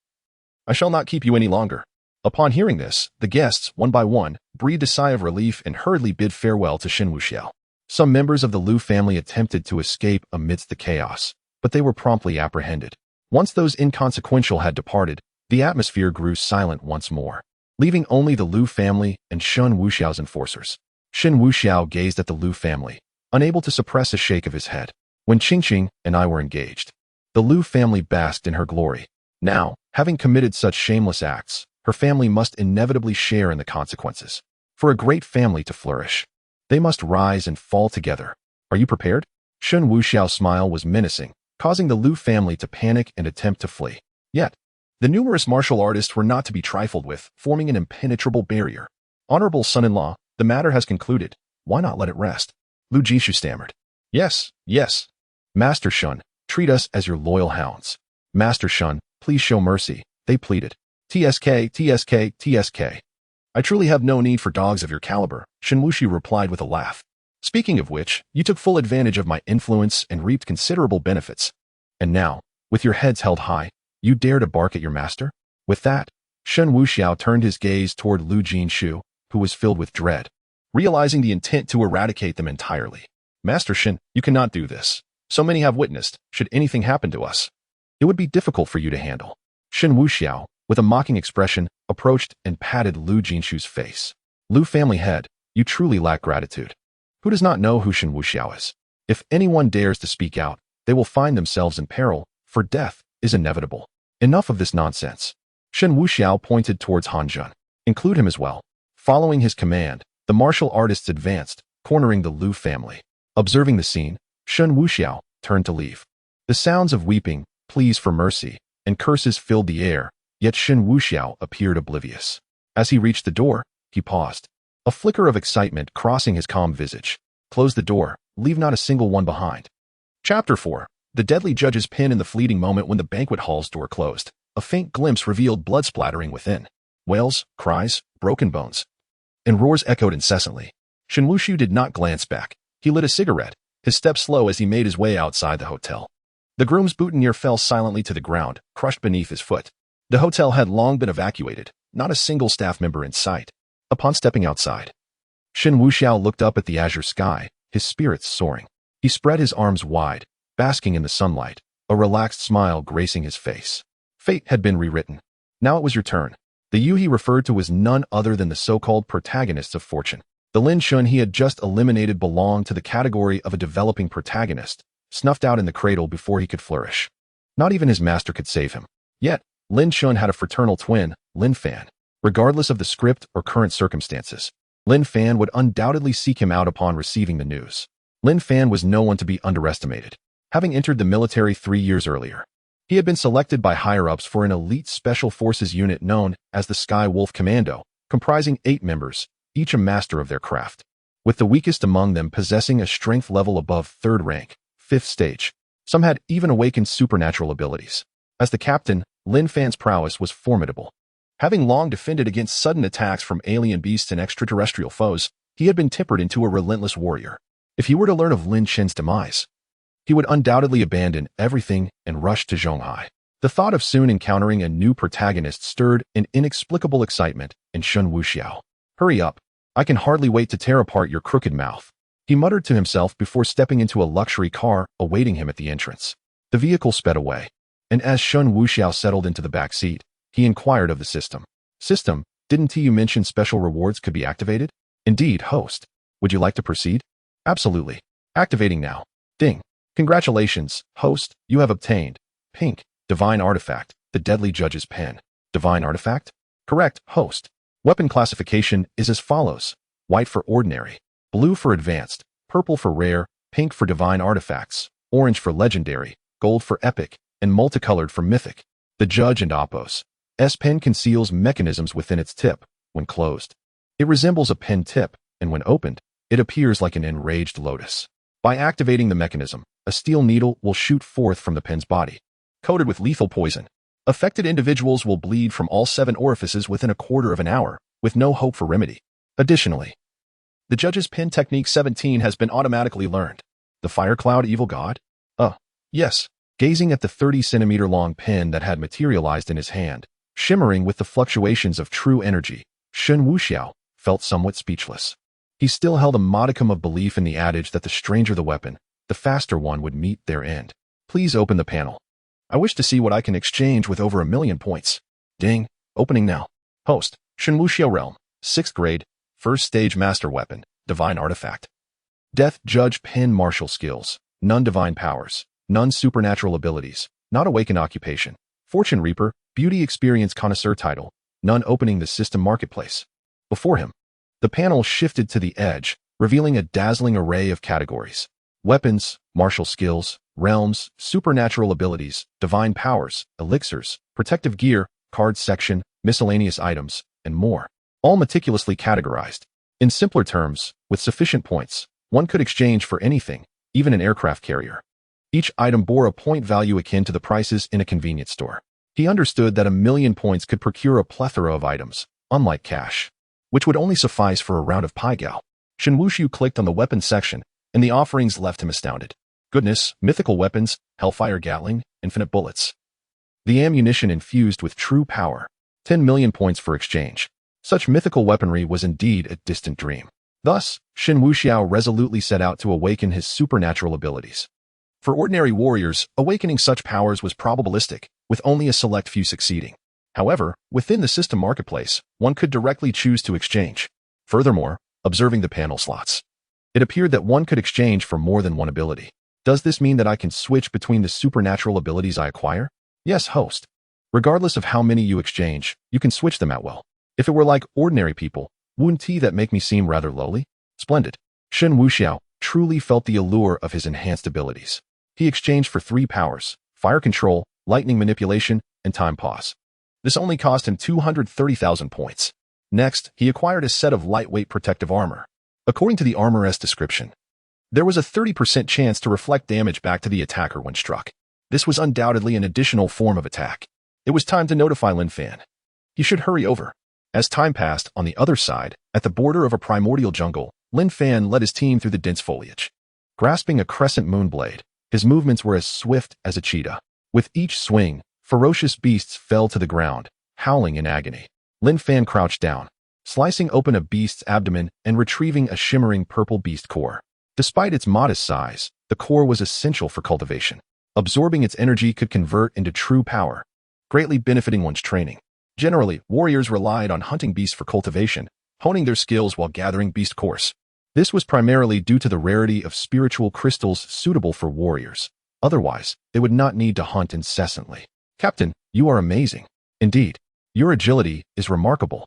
I shall not keep you any longer." Upon hearing this, the guests, one by one, breathed a sigh of relief and hurriedly bid farewell to Shen Wuxiao. Some members of the Lu family attempted to escape amidst the chaos, but they were promptly apprehended. Once those inconsequential had departed, the atmosphere grew silent once more, leaving only the Lu family and Shen Wuxiao's enforcers. Shen Wuxiao gazed at the Lu family, unable to suppress a shake of his head. When Qingqing and I were engaged, the Lu family basked in her glory. Now, having committed such shameless acts, her family must inevitably share in the consequences. For a great family to flourish, they must rise and fall together. Are you prepared? Shen Wuxiao's smile was menacing, causing the Lu family to panic and attempt to flee. Yet, the numerous martial artists were not to be trifled with, forming an impenetrable barrier. "Honorable son-in-law, the matter has concluded. Why not let it rest?" Lu Jishu stammered. "Yes, yes. Master Shen, treat us as your loyal hounds. Master Shen, please show mercy," they pleaded. "TSK, TSK, TSK. I truly have no need for dogs of your caliber," Shen Wuxi replied with a laugh. "Speaking of which, you took full advantage of my influence and reaped considerable benefits. And now, with your heads held high, you dare to bark at your master?" With that, Shen Wuxiao turned his gaze toward Lu Jinshu, who was filled with dread, realizing the intent to eradicate them entirely. "Master Shen, you cannot do this. So many have witnessed, should anything happen to us, it would be difficult for you to handle." Shen Wuxiao, with a mocking expression, approached and patted Lu Jinshu's face. "Lu family head, you truly lack gratitude. Who does not know who Shen Wuxiao is? If anyone dares to speak out, they will find themselves in peril, for death is inevitable. Enough of this nonsense." Shen Wuxiao pointed towards Han Zhun. "Include him as well." Following his command, the martial artists advanced, cornering the Lu family. Observing the scene, Shen Wuxiao turned to leave. The sounds of weeping, pleas for mercy, and curses filled the air, yet Shen Wuxiao appeared oblivious. As he reached the door, he paused, a flicker of excitement crossing his calm visage. "Close the door, leave not a single one behind. Chapter 4. The deadly judge's pin. In the fleeting moment when the banquet hall's door closed, a faint glimpse revealed blood splattering within. Wails, cries, broken bones, and roars echoed incessantly. Shen Wuxiao did not glance back. He lit a cigarette, his steps slow as he made his way outside the hotel. The groom's boutonniere fell silently to the ground, crushed beneath his foot. The hotel had long been evacuated, not a single staff member in sight. Upon stepping outside, Shen Wuxiao looked up at the azure sky, his spirits soaring. He spread his arms wide, basking in the sunlight, a relaxed smile gracing his face. Fate had been rewritten. Now it was your turn. The you he referred to was none other than the so-called protagonists of fortune. The Lin Shun he had just eliminated belonged to the category of a developing protagonist, snuffed out in the cradle before he could flourish. Not even his master could save him. Yet, Lin Shun had a fraternal twin, Lin Fan. Regardless of the script or current circumstances, Lin Fan would undoubtedly seek him out upon receiving the news. Lin Fan was no one to be underestimated. Having entered the military 3 years earlier, he had been selected by higher-ups for an elite special forces unit known as the Sky Wolf Commando, comprising 8 members, each a master of their craft, with the weakest among them possessing a strength level above 3rd rank, 5th stage. Some had even awakened supernatural abilities. As the captain, Lin Fan's prowess was formidable. Having long defended against sudden attacks from alien beasts and extraterrestrial foes, he had been tempered into a relentless warrior. If he were to learn of Lin Shen's demise, he would undoubtedly abandon everything and rush to Zhonghai. The thought of soon encountering a new protagonist stirred an inexplicable excitement in Shen Wuxiao. Hurry up. I can hardly wait to tear apart your crooked mouth, he muttered to himself before stepping into a luxury car awaiting him at the entrance. The vehicle sped away, and as Shen Wuxiao settled into the back seat, he inquired of the system. System, didn't you mention special rewards could be activated? Indeed, host. Would you like to proceed? Absolutely. Activating now. Ding. Congratulations, host, you have obtained pink, divine artifact, the deadly judge's pen. Divine artifact? Correct, host. Weapon classification is as follows: white for ordinary, blue for advanced, purple for rare, pink for divine artifacts, orange for legendary, gold for epic, and multicolored for mythic. The judge and Oppo's S-pen conceals mechanisms within its tip. When closed, it resembles a pen tip, and when opened, it appears like an enraged lotus. By activating the mechanism, a steel needle will shoot forth from the pen's body, coated with lethal poison. Affected individuals will bleed from all 7 orifices within a quarter of an hour, with no hope for remedy. Additionally, the judge's pen technique 17 has been automatically learned. The fire cloud evil god? Yes. Gazing at the 30-centimeter long pen that had materialized in his hand, shimmering with the fluctuations of true energy, Shen Wuxiao felt somewhat speechless. He still held a modicum of belief in the adage that the stranger the weapon, the faster one would meet their end. Please open the panel. I wish to see what I can exchange with over 1,000,000 points. Ding. Opening now. Host, Shen Wuxiao Realm, 6th grade, 1st stage master weapon, divine artifact. Death Judge Pen martial skills, none divine powers, none supernatural abilities, not awakened occupation. Fortune Reaper, beauty experience connoisseur title, none opening the system marketplace. Before him, the panel shifted to the edge, revealing a dazzling array of categories. Weapons, martial skills, realms, supernatural abilities, divine powers, elixirs, protective gear, card section, miscellaneous items, and more. All meticulously categorized. In simpler terms, with sufficient points, one could exchange for anything, even an aircraft carrier. Each item bore a point value akin to the prices in a convenience store. He understood that 1,000,000 points could procure a plethora of items, unlike cash, which would only suffice for a round of Pai Gao. Shen Wuxiao clicked on the weapons section, and the offerings left him astounded. Goodness, mythical weapons, Hellfire Gatling, infinite bullets. The ammunition infused with true power. 10,000,000 points for exchange. Such mythical weaponry was indeed a distant dream. Thus, Shen Wuxiao resolutely set out to awaken his supernatural abilities. For ordinary warriors, awakening such powers was probabilistic, with only a select few succeeding. However, within the system marketplace, one could directly choose to exchange. Furthermore, observing the panel slots, it appeared that one could exchange for more than one ability. Does this mean that I can switch between the supernatural abilities I acquire? Yes, host. Regardless of how many you exchange, you can switch them at will. If it were like ordinary people, wouldn't that make me seem rather lowly? Splendid. Shen Wuxiao truly felt the allure of his enhanced abilities. He exchanged for 3 powers: fire control, lightning manipulation, and time pause. This only cost him 230,000 points. Next, he acquired a set of lightweight protective armor. According to the armor's description, There was a 30% chance to reflect damage back to the attacker when struck. This was undoubtedly an additional form of attack. It was time to notify Lin Fan. He should hurry over. As time passed, on the other side, at the border of a primordial jungle, Lin Fan led his team through the dense foliage. Grasping a crescent moon blade, his movements were as swift as a cheetah. With each swing, ferocious beasts fell to the ground, howling in agony. Lin Fan crouched down, slicing open a beast's abdomen and retrieving a shimmering purple beast core. Despite its modest size, the core was essential for cultivation. Absorbing its energy could convert into true power, greatly benefiting one's training. Generally, warriors relied on hunting beasts for cultivation, honing their skills while gathering beast cores. This was primarily due to the rarity of spiritual crystals suitable for warriors. Otherwise, they would not need to hunt incessantly. Captain, you are amazing. Indeed, your agility is remarkable.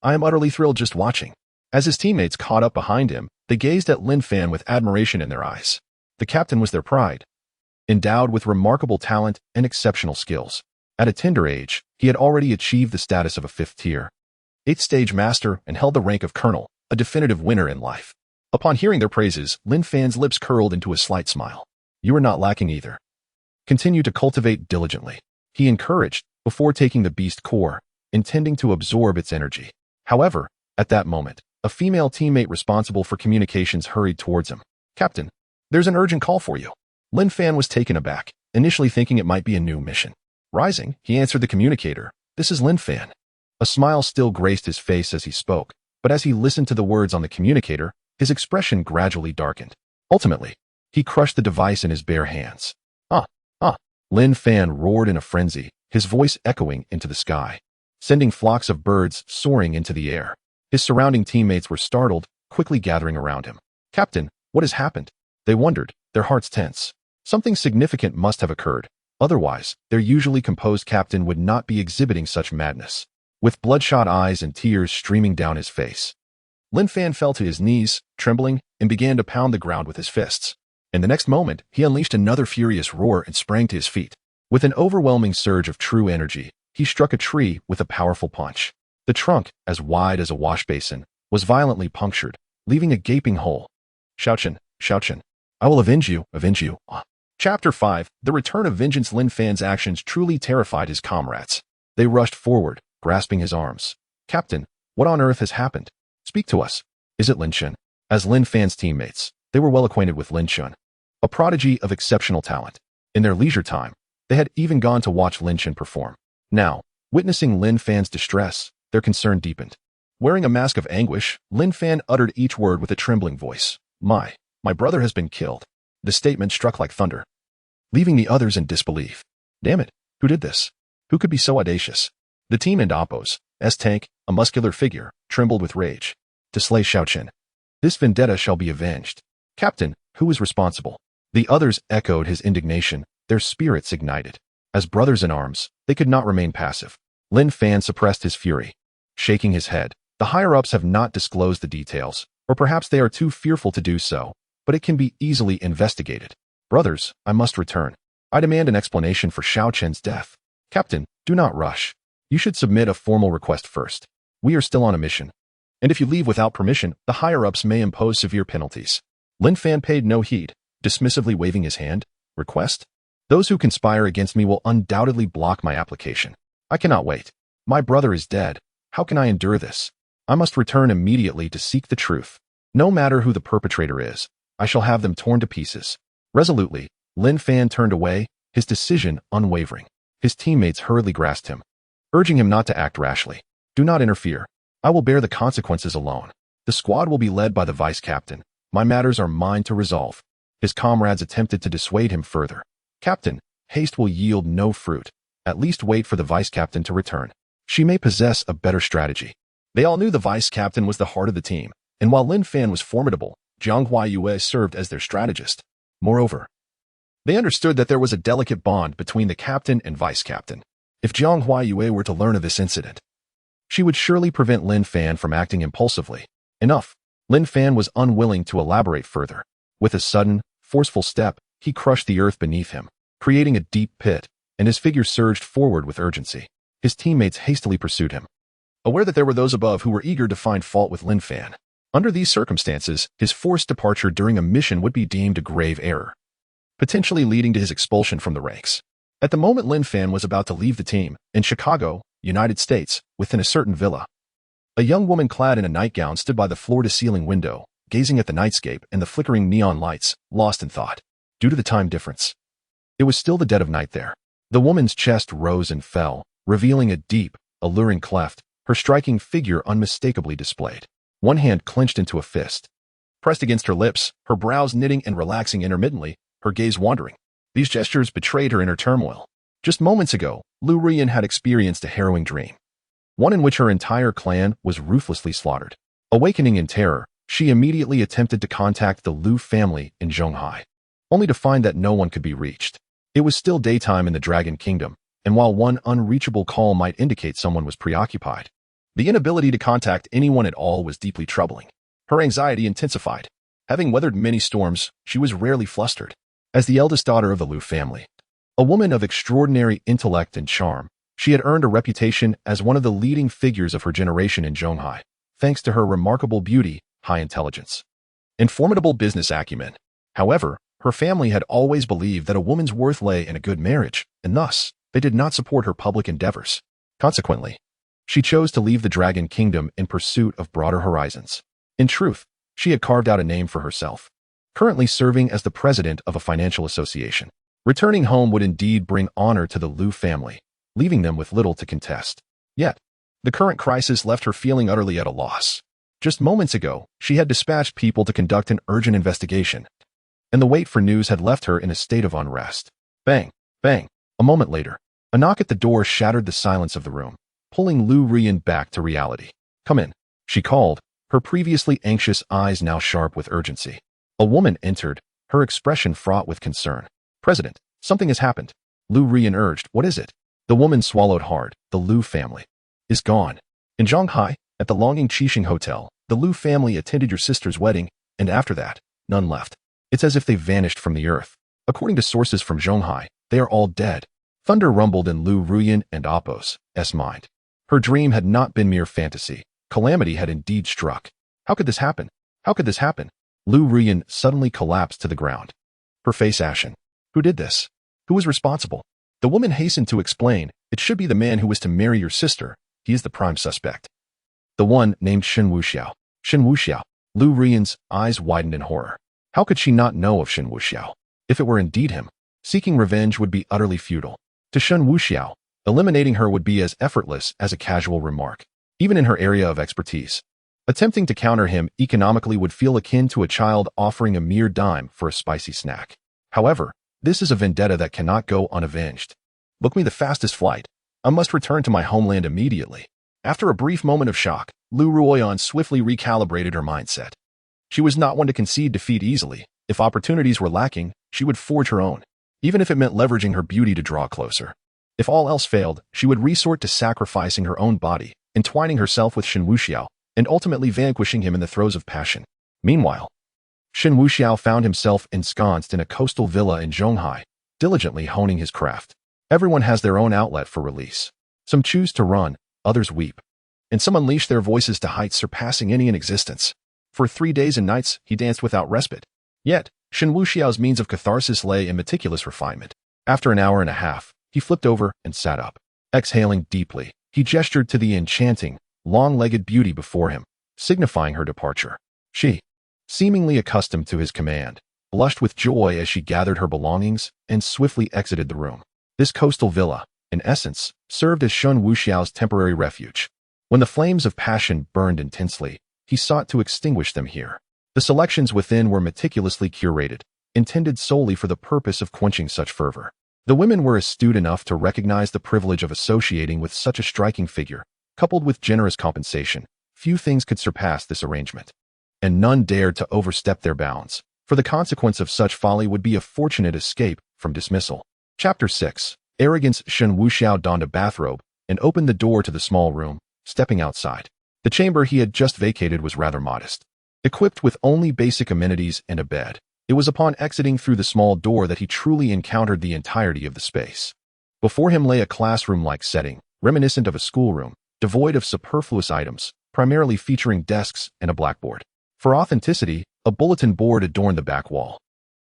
I am utterly thrilled just watching. As his teammates caught up behind him, they gazed at Lin Fan with admiration in their eyes. The captain was their pride. Endowed with remarkable talent and exceptional skills. At a tender age, he had already achieved the status of a 5th-tier, 8th-stage master and held the rank of colonel, a definitive winner in life. Upon hearing their praises, Lin Fan's lips curled into a slight smile. You are not lacking either. Continue to cultivate diligently, he encouraged, before taking the beast core, intending to absorb its energy. However, at that moment, a female teammate responsible for communications hurried towards him. Captain, there's an urgent call for you. Lin Fan was taken aback, initially thinking it might be a new mission. Rising, he answered the communicator. This is Lin Fan. A smile still graced his face as he spoke, but as he listened to the words on the communicator, his expression gradually darkened. Ultimately, he crushed the device in his bare hands. Lin Fan roared in a frenzy, his voice echoing into the sky, sending flocks of birds soaring into the air. His surrounding teammates were startled, quickly gathering around him. Captain, what has happened? They wondered, their hearts tense. Something significant must have occurred. Otherwise, their usually composed captain would not be exhibiting such madness. With bloodshot eyes and tears streaming down his face, Lin Fan fell to his knees, trembling, and began to pound the ground with his fists. In the next moment, he unleashed another furious roar and sprang to his feet. With an overwhelming surge of true energy, he struck a tree with a powerful punch. The trunk, as wide as a wash basin, was violently punctured, leaving a gaping hole. Xiaochen, I will avenge you. Chapter 5, The Return of Vengeance. Lin Fan's actions truly terrified his comrades. They rushed forward, grasping his arms. Captain, what on earth has happened? Speak to us. Is it Lin Shen? As Lin Fan's teammates, they were well acquainted with Lin Shen, a prodigy of exceptional talent. In their leisure time, they had even gone to watch Lin Shen perform. Now, witnessing Lin Fan's distress, their concern deepened. Wearing a mask of anguish, Lin Fan uttered each word with a trembling voice. My brother has been killed. The statement struck like thunder, leaving the others in disbelief. Damn it, who did this? Who could be so audacious? The team and Oppos, S-Tank, a muscular figure, trembled with rage. To slay Xiaochen. This vendetta shall be avenged. Captain, who is responsible? The others echoed his indignation, their spirits ignited. As brothers in arms, they could not remain passive. Lin Fan suppressed his fury, shaking his head. The higher-ups have not disclosed the details, or perhaps they are too fearful to do so, but it can be easily investigated. Brothers, I must return. I demand an explanation for Xiaochen's death. Captain, do not rush. You should submit a formal request first. We are still on a mission. And if you leave without permission, the higher-ups may impose severe penalties. Lin Fan paid no heed, dismissively waving his hand. Request? Those who conspire against me will undoubtedly block my application. I cannot wait. My brother is dead. How can I endure this? I must return immediately to seek the truth. No matter who the perpetrator is, I shall have them torn to pieces. Resolutely, Lin Fan turned away, his decision unwavering. His teammates hurriedly grasped him, urging him not to act rashly. Do not interfere. I will bear the consequences alone. The squad will be led by the vice captain. My matters are mine to resolve. His comrades attempted to dissuade him further. Captain, haste will yield no fruit. At least wait for the vice captain to return. She may possess a better strategy. They all knew the vice captain was the heart of the team, and while Lin Fan was formidable, Jiang Huayue served as their strategist. Moreover, they understood that there was a delicate bond between the captain and vice captain. If Jiang Huayue were to learn of this incident, she would surely prevent Lin Fan from acting impulsively. Enough. Lin Fan was unwilling to elaborate further. With a sudden, forceful step, he crushed the earth beneath him, creating a deep pit, and his figure surged forward with urgency. His teammates hastily pursued him, aware that there were those above who were eager to find fault with Lin Fan. Under these circumstances, his forced departure during a mission would be deemed a grave error, potentially leading to his expulsion from the ranks. At the moment Lin Fan was about to leave the team, in Chicago, United States, within a certain villa, a young woman clad in a nightgown stood by the floor-to-ceiling window, gazing at the nightscape and the flickering neon lights, lost in thought. Due to the time difference, it was still the dead of night there. The woman's chest rose and fell, revealing a deep, alluring cleft, her striking figure unmistakably displayed. One hand clenched into a fist, pressed against her lips, her brows knitting and relaxing intermittently, her gaze wandering. These gestures betrayed her inner turmoil. Just moments ago, Lu Ruyan had experienced a harrowing dream, one in which her entire clan was ruthlessly slaughtered. Awakening in terror, she immediately attempted to contact the Lu family in Zhonghai, only to find that no one could be reached. It was still daytime in the Dragon Kingdom, and while one unreachable call might indicate someone was preoccupied, the inability to contact anyone at all was deeply troubling. Her anxiety intensified. Having weathered many storms, she was rarely flustered. As the eldest daughter of the Lu family, a woman of extraordinary intellect and charm, she had earned a reputation as one of the leading figures of her generation in Zhonghai, thanks to her remarkable beauty, high intelligence, and formidable business acumen. However, her family had always believed that a woman's worth lay in a good marriage, and thus, they did not support her public endeavors. Consequently, she chose to leave the Dragon Kingdom in pursuit of broader horizons. In truth, she had carved out a name for herself, currently serving as the president of a financial association. Returning home would indeed bring honor to the Lu family, leaving them with little to contest. Yet, the current crisis left her feeling utterly at a loss. Just moments ago, she had dispatched people to conduct an urgent investigation, and the wait for news had left her in a state of unrest. Bang, bang. A moment later, a knock at the door shattered the silence of the room, pulling Lu Ruyan back to reality. "Come in," she called, her previously anxious eyes now sharp with urgency. A woman entered, her expression fraught with concern. "President, something has happened," Lu Ruyan urged. "What is it?" The woman swallowed hard. "The Lu family is gone. In Zhonghai, at the Longing Qixing Hotel, the Lu family attended your sister's wedding, and after that, none left. It's as if they vanished from the earth. According to sources from Zhonghai, they are all dead." Thunder rumbled in Lu Ruyan and Apos' mind. Her dream had not been mere fantasy. Calamity had indeed struck. How could this happen? How could this happen? Lu Ruyan suddenly collapsed to the ground, her face ashen. Who did this? Who was responsible? The woman hastened to explain. "It should be the man who was to marry your sister. He is the prime suspect. The one named Shen Wuxiao." Shen Wuxiao. Lu Ruyan's eyes widened in horror. How could she not know of Shen Wuxiao? If it were indeed him, seeking revenge would be utterly futile. To Shen Wuxiao, eliminating her would be as effortless as a casual remark, even in her area of expertise. Attempting to counter him economically would feel akin to a child offering a mere dime for a spicy snack. However, this is a vendetta that cannot go unavenged. "Book me the fastest flight. I must return to my homeland immediately." After a brief moment of shock, Lu Ruyan swiftly recalibrated her mindset. She was not one to concede defeat easily. If opportunities were lacking, she would forge her own, even if it meant leveraging her beauty to draw closer. If all else failed, she would resort to sacrificing her own body, entwining herself with Shen Wuxiao, and ultimately vanquishing him in the throes of passion. Meanwhile, Shen Wuxiao found himself ensconced in a coastal villa in Zhonghai, diligently honing his craft. Everyone has their own outlet for release. Some choose to run, others weep, and some unleash their voices to heights surpassing any in existence. For 3 days and nights, he danced without respite. Yet, Shen Wuxiao's means of catharsis lay in meticulous refinement. After an hour and a half, he flipped over and sat up. Exhaling deeply, he gestured to the enchanting, long-legged beauty before him, signifying her departure. She, seemingly accustomed to his command, blushed with joy as she gathered her belongings and swiftly exited the room. This coastal villa, in essence, served as Shen Wuxiao's temporary refuge. When the flames of passion burned intensely, he sought to extinguish them here. The selections within were meticulously curated, intended solely for the purpose of quenching such fervor. The women were astute enough to recognize the privilege of associating with such a striking figure, coupled with generous compensation. Few things could surpass this arrangement, and none dared to overstep their bounds, for the consequence of such folly would be a fortunate escape from dismissal. Chapter 6. Arrogance. Shen Wuxiao donned a bathrobe and opened the door to the small room, stepping outside. The chamber he had just vacated was rather modest, equipped with only basic amenities and a bed. It was upon exiting through the small door that he truly encountered the entirety of the space. Before him lay a classroom-like setting, reminiscent of a schoolroom, devoid of superfluous items, primarily featuring desks and a blackboard. For authenticity, a bulletin board adorned the back wall.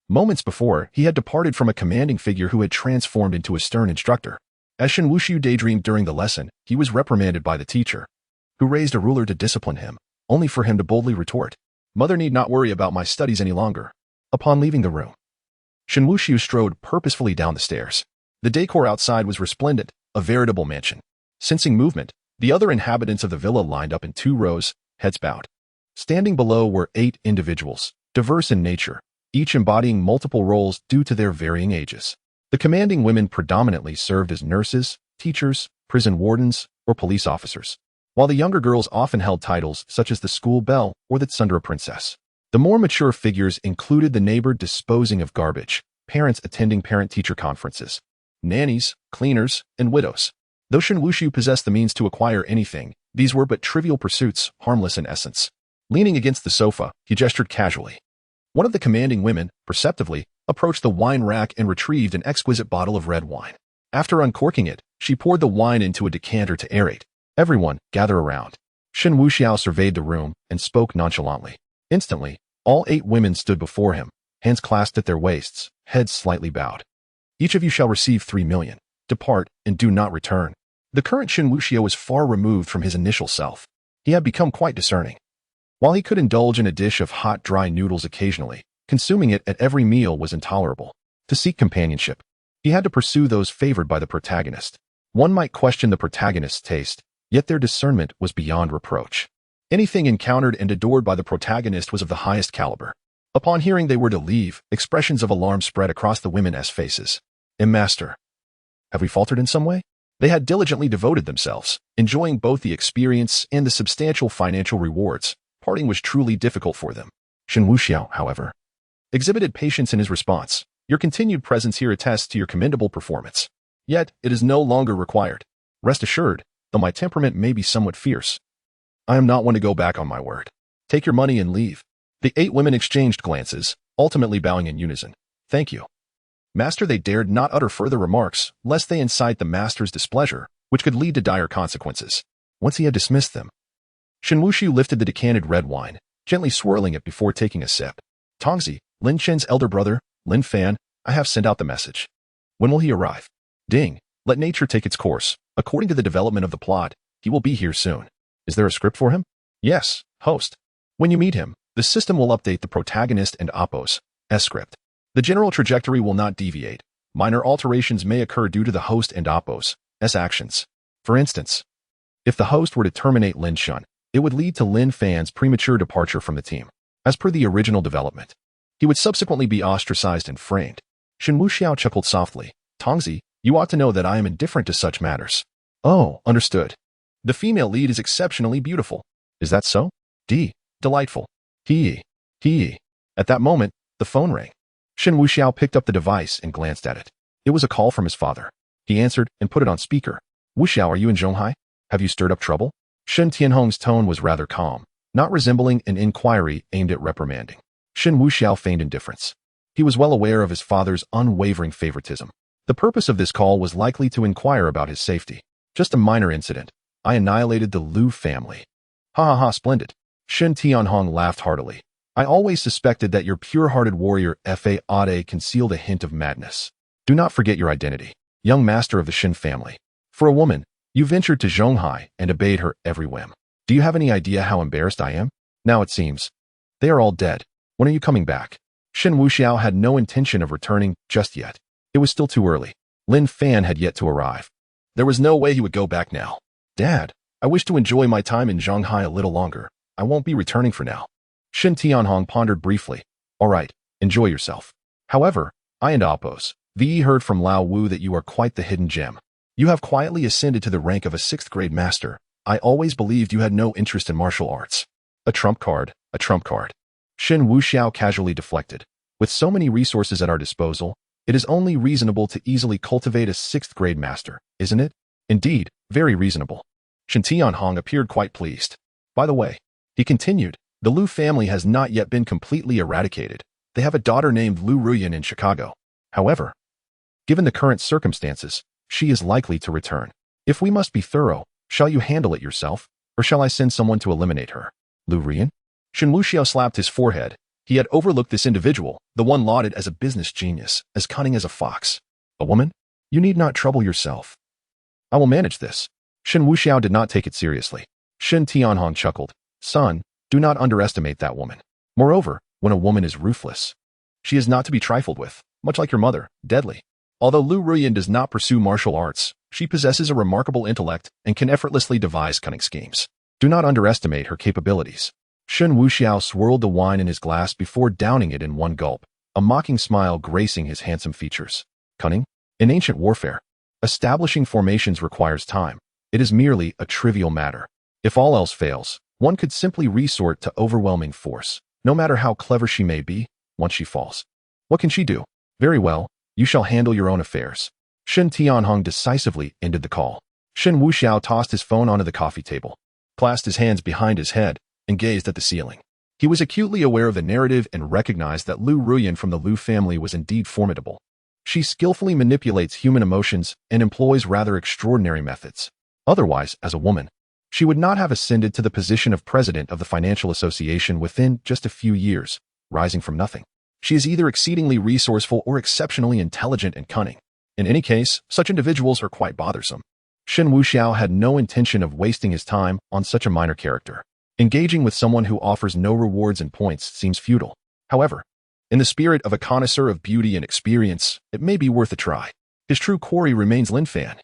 Moments before, he had departed from a commanding figure who had transformed into a stern instructor. As Shen Wuxiao daydreamed during the lesson, he was reprimanded by the teacher, who raised a ruler to discipline him, only for him to boldly retort, "Mother need not worry about my studies any longer." Upon leaving the room, Shen Wuxiao strode purposefully down the stairs. The decor outside was resplendent, a veritable mansion. Sensing movement, the other inhabitants of the villa lined up in 2 rows, heads bowed. Standing below were 8 individuals, diverse in nature, each embodying multiple roles due to their varying ages. The commanding women predominantly served as nurses, teachers, prison wardens, or police officers, while the younger girls often held titles such as the school belle or the tsundere princess. The more mature figures included the neighbor disposing of garbage, parents attending parent-teacher conferences, nannies, cleaners, and widows. Though Shen Wuxiao possessed the means to acquire anything, these were but trivial pursuits, harmless in essence. Leaning against the sofa, he gestured casually. One of the commanding women, perceptively, approached the wine rack and retrieved an exquisite bottle of red wine. After uncorking it, she poured the wine into a decanter to aerate. "Everyone, gather around." Shen Wuxiao surveyed the room and spoke nonchalantly. Instantly, all 8 women stood before him, hands clasped at their waists, heads slightly bowed. "Each of you shall receive 3 million. Depart, and do not return." The current Shen Wuxiao was far removed from his initial self. He had become quite discerning. While he could indulge in a dish of hot, dry noodles occasionally, consuming it at every meal was intolerable. To seek companionship, he had to pursue those favored by the protagonist. One might question the protagonist's taste, yet their discernment was beyond reproach. Anything encountered and adored by the protagonist was of the highest caliber. Upon hearing they were to leave, expressions of alarm spread across the women's faces. Master, have we faltered in some way?" They had diligently devoted themselves, enjoying both the experience and the substantial financial rewards. Parting was truly difficult for them. Shen Wuxiao, however, exhibited patience in his response. "Your continued presence here attests to your commendable performance. Yet, it is no longer required. Rest assured, though my temperament may be somewhat fierce, I am not one to go back on my word. Take your money and leave." The 8 women exchanged glances, ultimately bowing in unison. "Thank you, Master." They dared not utter further remarks, lest they incite the master's displeasure, which could lead to dire consequences. Once he had dismissed them, Shen Wuxiao lifted the decanted red wine, gently swirling it before taking a sip. "Tongzi, Lin Chen's elder brother, Lin Fan, I have sent out the message. When will he arrive?" "Ding, let nature take its course. According to the development of the plot, he will be here soon." "Is there a script for him?" "Yes, host. When you meet him, the system will update the protagonist and opos script. The general trajectory will not deviate. Minor alterations may occur due to the host and opos actions. For instance, if the host were to terminate Lin Shun, it would lead to Lin Fan's premature departure from the team. As per the original development, he would subsequently be ostracized and framed. Shen Wuxiao chuckled softly. "Tongzi, you ought to know that I am indifferent to such matters." "Oh, understood. The female lead is exceptionally beautiful." "Is that so?" Delightful. He. At that moment, the phone rang. Shen Wuxiao picked up the device and glanced at it. It was a call from his father. He answered and put it on speaker. "Wuxiao, are you in Zhonghai? Have you stirred up trouble?" Shen Tianhong's tone was rather calm, not resembling an inquiry aimed at reprimanding. Shen Wuxiao feigned indifference. He was well aware of his father's unwavering favoritism. The purpose of this call was likely to inquire about his safety. "Just a minor incident. I annihilated the Liu family." "Ha, splendid." Shen Tianhong laughed heartily. "I always suspected that your pure-hearted warrior Fade concealed a hint of madness. Do not forget your identity, young master of the Shen family. For a woman, you ventured to Zhonghai and obeyed her every whim. Do you have any idea how embarrassed I am? Now it seems they are all dead. When are you coming back?" Shen Wuxiao had no intention of returning just yet. It was still too early. Lin Fan had yet to arrive. There was no way he would go back now. "Dad, I wish to enjoy my time in Zhonghai a little longer. I won't be returning for now." Shen Tianhong pondered briefly. "All right, enjoy yourself. However, I and Opos, V heard from Lao Wu that you are quite the hidden gem. You have quietly ascended to the rank of a 6th grade master. I always believed you had no interest in martial arts." A trump card. Shen Wuxiao casually deflected. "With so many resources at our disposal, it is only reasonable to easily cultivate a 6th grade master, isn't it?" "Indeed, very reasonable." Shen Tianhong appeared quite pleased. "By the way," he continued, "the Liu family has not yet been completely eradicated. They have a daughter named Liu Ruyan in Chicago. However, given the current circumstances, she is likely to return. If we must be thorough, shall you handle it yourself, or shall I send someone to eliminate her?" "Liu Ruyan?" Shen Wuxiao slapped his forehead. He had overlooked this individual, the one lauded as a business genius, as cunning as a fox. A woman? You need not trouble yourself. I will manage this. Shen Wuxiao did not take it seriously. Shen Tianhong chuckled. Son, do not underestimate that woman. Moreover, when a woman is ruthless, she is not to be trifled with, much like your mother, deadly. Although Lu Ruyan does not pursue martial arts, she possesses a remarkable intellect and can effortlessly devise cunning schemes. Do not underestimate her capabilities. Shen Wuxiao swirled the wine in his glass before downing it in one gulp, a mocking smile gracing his handsome features. Cunning? In ancient warfare, establishing formations requires time. It is merely a trivial matter. If all else fails, one could simply resort to overwhelming force, no matter how clever she may be, once she falls. What can she do? Very well, you shall handle your own affairs. Shen Tianhong decisively ended the call. Shen Wuxiao tossed his phone onto the coffee table, clasped his hands behind his head, and gazed at the ceiling. He was acutely aware of the narrative and recognized that Lu Ruyan from the Lu family was indeed formidable. She skillfully manipulates human emotions and employs rather extraordinary methods. Otherwise, as a woman, she would not have ascended to the position of president of the Financial Association within just a few years, rising from nothing. She is either exceedingly resourceful or exceptionally intelligent and cunning. In any case, such individuals are quite bothersome. Shen Wuxiao had no intention of wasting his time on such a minor character. Engaging with someone who offers no rewards and points seems futile. However, in the spirit of a connoisseur of beauty and experience, it may be worth a try. His true quarry remains Lin Fan.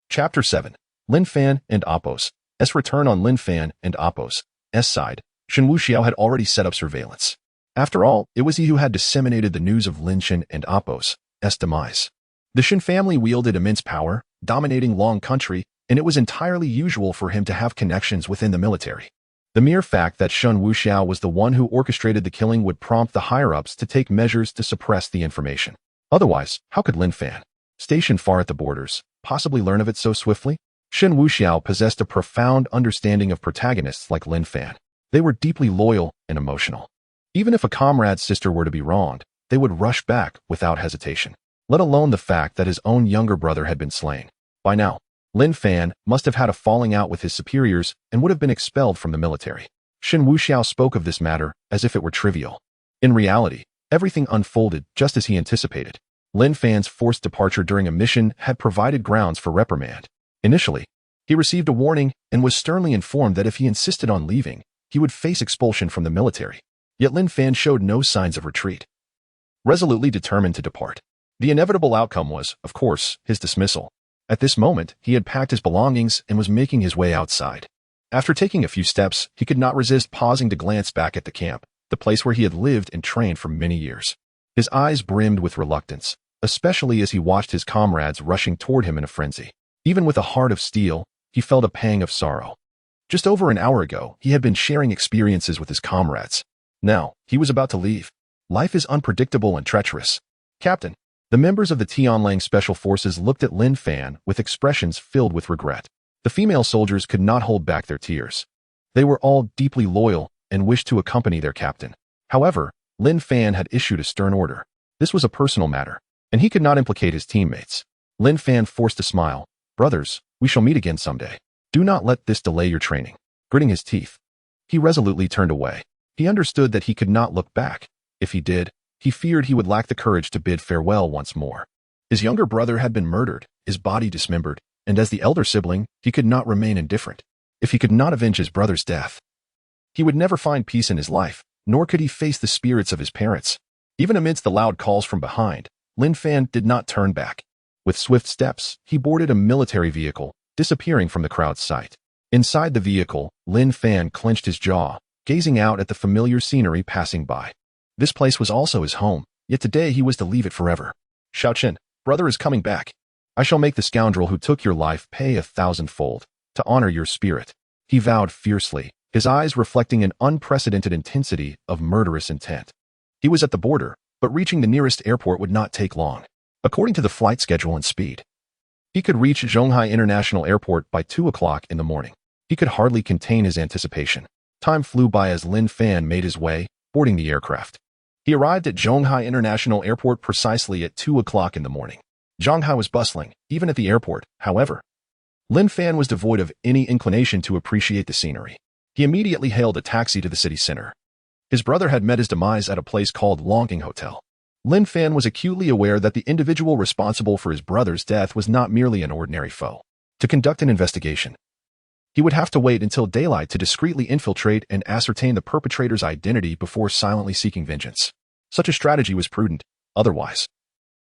Chapter 7. Lin Fan and Opos. S. Return on Lin Fan and Opos. S. Side. Shen Wuxiao had already set up surveillance. After all, it was he who had disseminated the news of Lin Shen and Opos' demise. The Shen family wielded immense power, dominating Long Country, and it was entirely usual for him to have connections within the military. The mere fact that Shen Wuxiao was the one who orchestrated the killing would prompt the higher-ups to take measures to suppress the information. Otherwise, how could Lin Fan, stationed far at the borders, possibly learn of it so swiftly? Shen Wuxiao possessed a profound understanding of protagonists like Lin Fan. They were deeply loyal and emotional. Even if a comrade's sister were to be wronged, they would rush back without hesitation, let alone the fact that his own younger brother had been slain. By now, Lin Fan must have had a falling out with his superiors and would have been expelled from the military. Shen Wuxiao spoke of this matter as if it were trivial. In reality, everything unfolded just as he anticipated. Lin Fan's forced departure during a mission had provided grounds for reprimand. Initially, he received a warning and was sternly informed that if he insisted on leaving, he would face expulsion from the military. Yet Lin Fan showed no signs of retreat, resolutely determined to depart. The inevitable outcome was, of course, his dismissal. At this moment, he had packed his belongings and was making his way outside. After taking a few steps, he could not resist pausing to glance back at the camp, the place where he had lived and trained for many years. His eyes brimmed with reluctance, especially as he watched his comrades rushing toward him in a frenzy. Even with a heart of steel, he felt a pang of sorrow. Just over an hour ago, he had been sharing experiences with his comrades. Now, he was about to leave. Life is unpredictable and treacherous. Captain. The members of the Tianlang Special Forces looked at Lin Fan with expressions filled with regret. The female soldiers could not hold back their tears. They were all deeply loyal and wished to accompany their captain. However, Lin Fan had issued a stern order. This was a personal matter, and he could not implicate his teammates. Lin Fan forced a smile. Brothers, we shall meet again someday. Do not let this delay your training. Gritting his teeth, he resolutely turned away. He understood that he could not look back. If he did, he feared he would lack the courage to bid farewell once more. His younger brother had been murdered, his body dismembered, and as the elder sibling, he could not remain indifferent. If he could not avenge his brother's death, he would never find peace in his life, nor could he face the spirits of his parents. Even amidst the loud calls from behind, Lin Fan did not turn back. With swift steps, he boarded a military vehicle, disappearing from the crowd's sight. Inside the vehicle, Lin Fan clenched his jaw, gazing out at the familiar scenery passing by. This place was also his home, yet today he was to leave it forever. Xiaochen, brother is coming back. I shall make the scoundrel who took your life pay 1,000-fold, to honor your spirit. He vowed fiercely, his eyes reflecting an unprecedented intensity of murderous intent. He was at the border, but reaching the nearest airport would not take long. According to the flight schedule and speed, he could reach Zhonghai International Airport by 2 o'clock in the morning. He could hardly contain his anticipation. Time flew by as Lin Fan made his way, boarding the aircraft. He arrived at Zhonghai International Airport precisely at 2 o'clock in the morning. Zhonghai was bustling, even at the airport, however. Lin Fan was devoid of any inclination to appreciate the scenery. He immediately hailed a taxi to the city center. His brother had met his demise at a place called Longing Hotel. Lin Fan was acutely aware that the individual responsible for his brother's death was not merely an ordinary foe. To conduct an investigation, he would have to wait until daylight to discreetly infiltrate and ascertain the perpetrator's identity before silently seeking vengeance. Such a strategy was prudent. Otherwise,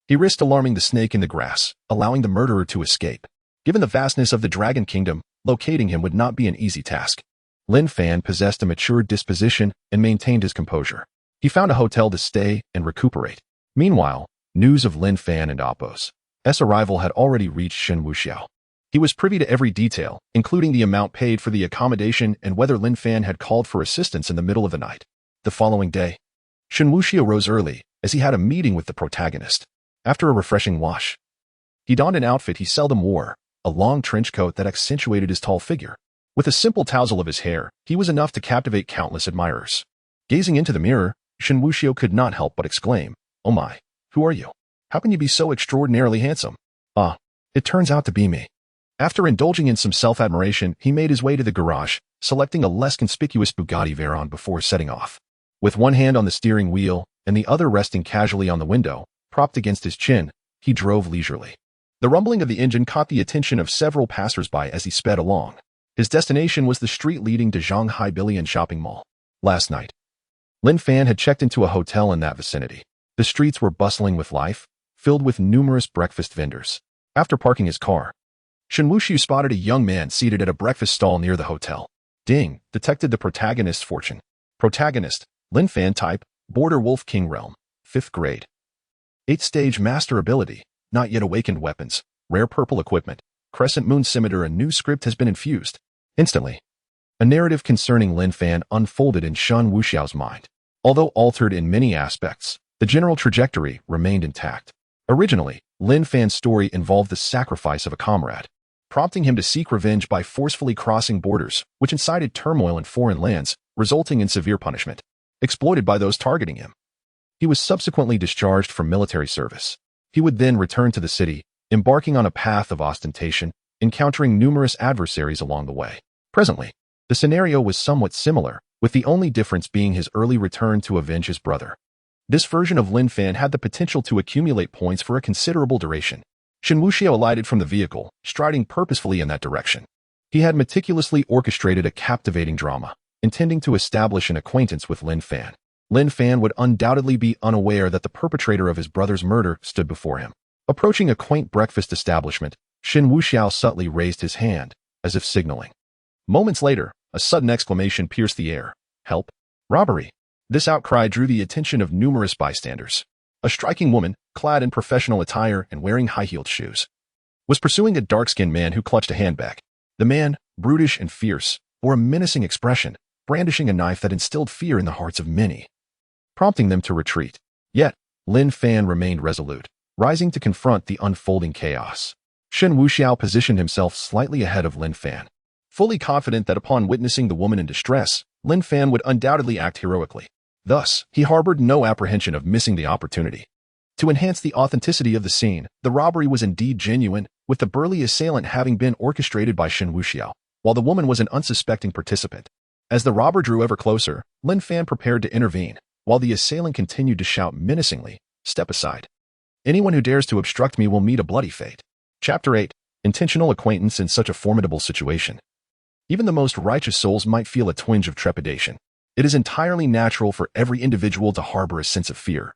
he risked alarming the snake in the grass, allowing the murderer to escape. Given the vastness of the Dragon Kingdom, locating him would not be an easy task. Lin Fan possessed a mature disposition and maintained his composure. He found a hotel to stay and recuperate. Meanwhile, news of Lin Fan and Appo's arrival had already reached Shen Wuxiao. He was privy to every detail, including the amount paid for the accommodation and whether Lin Fan had called for assistance in the middle of the night. The following day, Shen Wuxiao rose early, as he had a meeting with the protagonist. After a refreshing wash, he donned an outfit he seldom wore, a long trench coat that accentuated his tall figure. With a simple tousle of his hair, he was enough to captivate countless admirers. Gazing into the mirror, Shen Wuxiao could not help but exclaim, "Oh my, who are you? How can you be so extraordinarily handsome?" "Ah, it turns out to be me." After indulging in some self-admiration, he made his way to the garage, selecting a less conspicuous Bugatti Veyron before setting off. With one hand on the steering wheel and the other resting casually on the window, propped against his chin, he drove leisurely. The rumbling of the engine caught the attention of several passers-by as he sped along. His destination was the street leading to Zhanghai Billion Shopping Mall. Last night, Lin Fan had checked into a hotel in that vicinity. The streets were bustling with life, filled with numerous breakfast vendors. After parking his car, Shen Wuxiao spotted a young man seated at a breakfast stall near the hotel. Ding, detected the protagonist's fortune. Protagonist, Lin Fan type, Border Wolf King Realm, 5th grade. 8th-stage master ability, not yet awakened weapons, rare purple equipment, crescent moon scimitar. A new script has been infused. Instantly, a narrative concerning Lin Fan unfolded in Shen Wuxiao's mind. Although altered in many aspects, the general trajectory remained intact. Originally, Lin Fan's story involved the sacrifice of a comrade, prompting him to seek revenge by forcefully crossing borders, which incited turmoil in foreign lands, resulting in severe punishment, exploited by those targeting him. He was subsequently discharged from military service. He would then return to the city, embarking on a path of ostentation, encountering numerous adversaries along the way. Presently, the scenario was somewhat similar, with the only difference being his early return to avenge his brother. This version of Lin Fan had the potential to accumulate points for a considerable duration. Shen Wuxiao alighted from the vehicle, striding purposefully in that direction. He had meticulously orchestrated a captivating drama, intending to establish an acquaintance with Lin Fan. Lin Fan would undoubtedly be unaware that the perpetrator of his brother's murder stood before him. Approaching a quaint breakfast establishment, Shen Wuxiao subtly raised his hand, as if signaling. Moments later, a sudden exclamation pierced the air. "Help! Robbery!" This outcry drew the attention of numerous bystanders. A striking woman, clad in professional attire and wearing high-heeled shoes, was pursuing a dark-skinned man who clutched a handbag. The man, brutish and fierce, bore a menacing expression, brandishing a knife that instilled fear in the hearts of many, prompting them to retreat. Yet, Lin Fan remained resolute, rising to confront the unfolding chaos. Shen Wuxiao positioned himself slightly ahead of Lin Fan, fully confident that upon witnessing the woman in distress, Lin Fan would undoubtedly act heroically. Thus, he harbored no apprehension of missing the opportunity. To enhance the authenticity of the scene, the robbery was indeed genuine, with the burly assailant having been orchestrated by Shen Wuxiao, while the woman was an unsuspecting participant. As the robber drew ever closer, Lin Fan prepared to intervene, while the assailant continued to shout menacingly, "Step aside. Anyone who dares to obstruct me will meet a bloody fate." Chapter 8. Intentional acquaintance in such a formidable situation. Even the most righteous souls might feel a twinge of trepidation. It is entirely natural for every individual to harbor a sense of fear,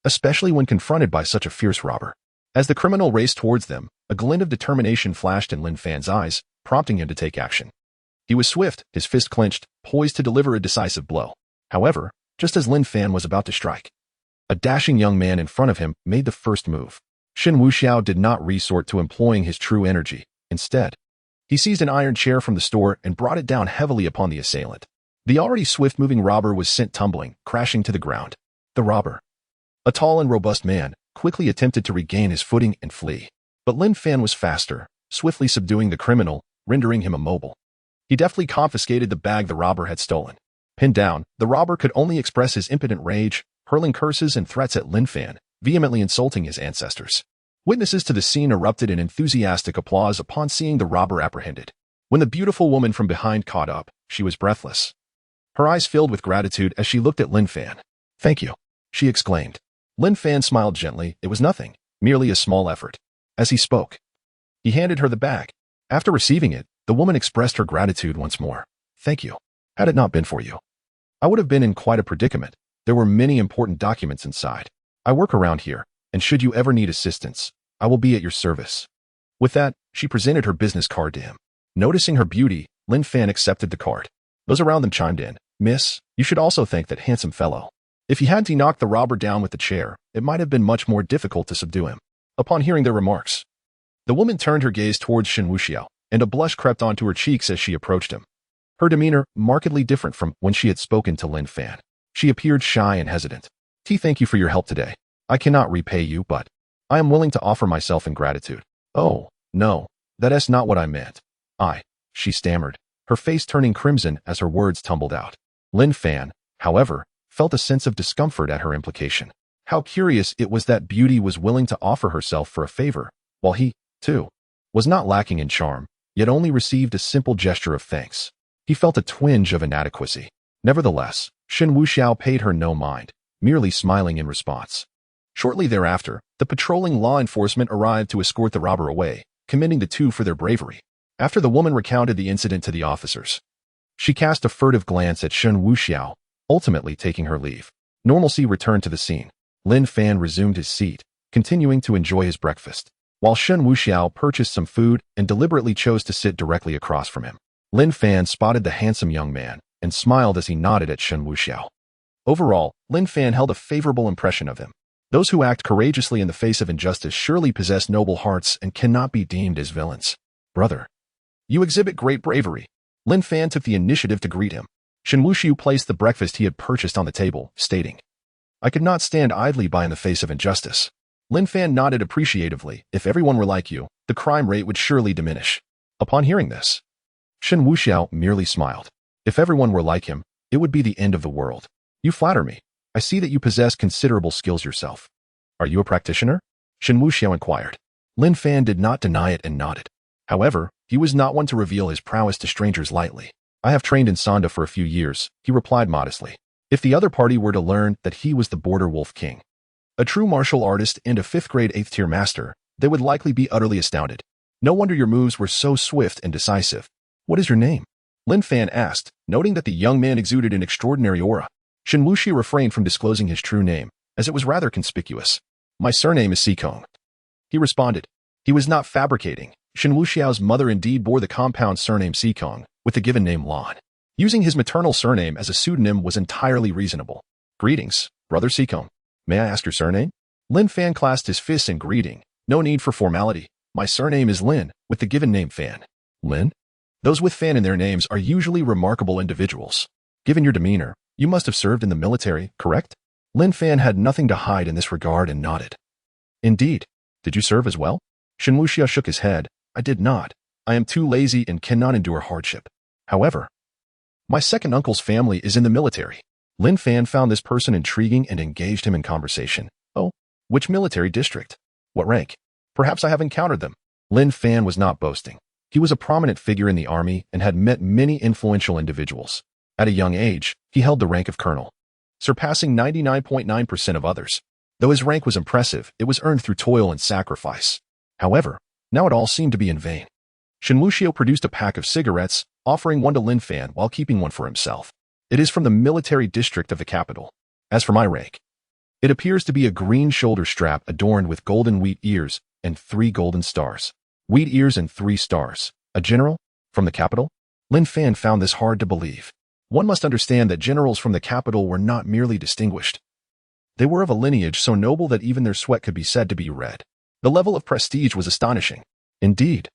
especially when confronted by such a fierce robber. As the criminal raced towards them, a glint of determination flashed in Lin Fan's eyes, prompting him to take action. He was swift, his fist clenched, poised to deliver a decisive blow. However, just as Lin Fan was about to strike, a dashing young man in front of him made the first move. Shen Wuxiao did not resort to employing his true energy. Instead, he seized an iron chair from the store and brought it down heavily upon the assailant. The already swift-moving robber was sent tumbling, crashing to the ground. The robber, a tall and robust man, quickly attempted to regain his footing and flee. But Lin Fan was faster, swiftly subduing the criminal, rendering him immobile. He deftly confiscated the bag the robber had stolen. Pinned down, the robber could only express his impotent rage, hurling curses and threats at Lin Fan, vehemently insulting his ancestors. Witnesses to the scene erupted in enthusiastic applause upon seeing the robber apprehended. When the beautiful woman from behind caught up, she was breathless. Her eyes filled with gratitude as she looked at Lin Fan. "Thank you," she exclaimed. Lin Fan smiled gently. It was nothing, merely a small effort. As he spoke, he handed her the bag. After receiving it, the woman expressed her gratitude once more. "Thank you. Had it not been for you, I would have been in quite a predicament. There were many important documents inside. I work around here, and should you ever need assistance, I will be at your service." With that, she presented her business card to him. Noticing her beauty, Lin Fan accepted the card. Those around them chimed in. "Miss, you should also thank that handsome fellow. If he hadn't knocked the robber down with the chair, it might have been much more difficult to subdue him." Upon hearing their remarks, the woman turned her gaze towards Shen Wuxiao, and a blush crept onto her cheeks as she approached him. Her demeanor markedly different from when she had spoken to Lin Fan. She appeared shy and hesitant. "Thank you for your help today. I cannot repay you, but I am willing to offer myself in gratitude." "Oh, no, that is not what I meant. She stammered, her face turning crimson as her words tumbled out. Lin Fan, however, felt a sense of discomfort at her implication. How curious it was that beauty was willing to offer herself for a favor, while he, too, was not lacking in charm, yet only received a simple gesture of thanks. He felt a twinge of inadequacy. Nevertheless, Shen Wuxiao paid her no mind, merely smiling in response. Shortly thereafter, the patrolling law enforcement arrived to escort the robber away, commending the two for their bravery. After the woman recounted the incident to the officers, she cast a furtive glance at Shen Wuxiao, ultimately taking her leave. Normalcy returned to the scene. Lin Fan resumed his seat, continuing to enjoy his breakfast, while Shen Wuxiao purchased some food and deliberately chose to sit directly across from him. Lin Fan spotted the handsome young man and smiled as he nodded at Shen Wuxiao. Overall, Lin Fan held a favorable impression of him. Those who act courageously in the face of injustice surely possess noble hearts and cannot be deemed as villains. "Brother, you exhibit great bravery." Lin Fan took the initiative to greet him. Shen Wuxiao placed the breakfast he had purchased on the table, stating, "I could not stand idly by in the face of injustice." Lin Fan nodded appreciatively. If everyone were like you, the crime rate would surely diminish. Upon hearing this, Shen Wuxiao merely smiled. If everyone were like him, it would be the end of the world. "You flatter me. I see that you possess considerable skills yourself. Are you a practitioner?" Shen Wuxiao inquired. Lin Fan did not deny it and nodded. However, he was not one to reveal his prowess to strangers lightly. "I have trained in Sanda for a few years," he replied modestly. If the other party were to learn that he was the Border Wolf King, a true martial artist and a 5th grade 8th tier master, they would likely be utterly astounded. "No wonder your moves were so swift and decisive. What is your name?" Lin Fan asked, noting that the young man exuded an extraordinary aura. Shen Wuxiao refrained from disclosing his true name, as it was rather conspicuous. "My surname is Sikong," he responded. He was not fabricating. Shen Wuxiao's mother indeed bore the compound surname Sikong, with the given name Lan. Using his maternal surname as a pseudonym was entirely reasonable. "Greetings, Brother Sikong. May I ask your surname?" Lin Fan clasped his fists in greeting. "No need for formality. My surname is Lin, with the given name Fan." "Lin?" Those with Fan in their names are usually remarkable individuals. Given your demeanor, you must have served in the military, correct? Lin Fan had nothing to hide in this regard and nodded. "Indeed. Did you serve as well?" Shen Wuxiao shook his head. "I did not. I am too lazy and cannot endure hardship. However, my second uncle's family is in the military." Lin Fan found this person intriguing and engaged him in conversation. "Oh, which military district? What rank? Perhaps I have encountered them." Lin Fan was not boasting. He was a prominent figure in the army and had met many influential individuals. At a young age, he held the rank of colonel, surpassing 99.9% of others. Though his rank was impressive, it was earned through toil and sacrifice. However, now it all seemed to be in vain. Shen Wuxiao produced a pack of cigarettes, offering one to Lin Fan while keeping one for himself. "It is from the military district of the capital. As for my rank, it appears to be a green shoulder strap adorned with golden wheat ears and 3 golden stars. Wheat ears and 3 stars. A general? From the capital?" Lin Fan found this hard to believe. One must understand that generals from the capital were not merely distinguished. They were of a lineage so noble that even their sweat could be said to be red. The level of prestige was astonishing. "Indeed,"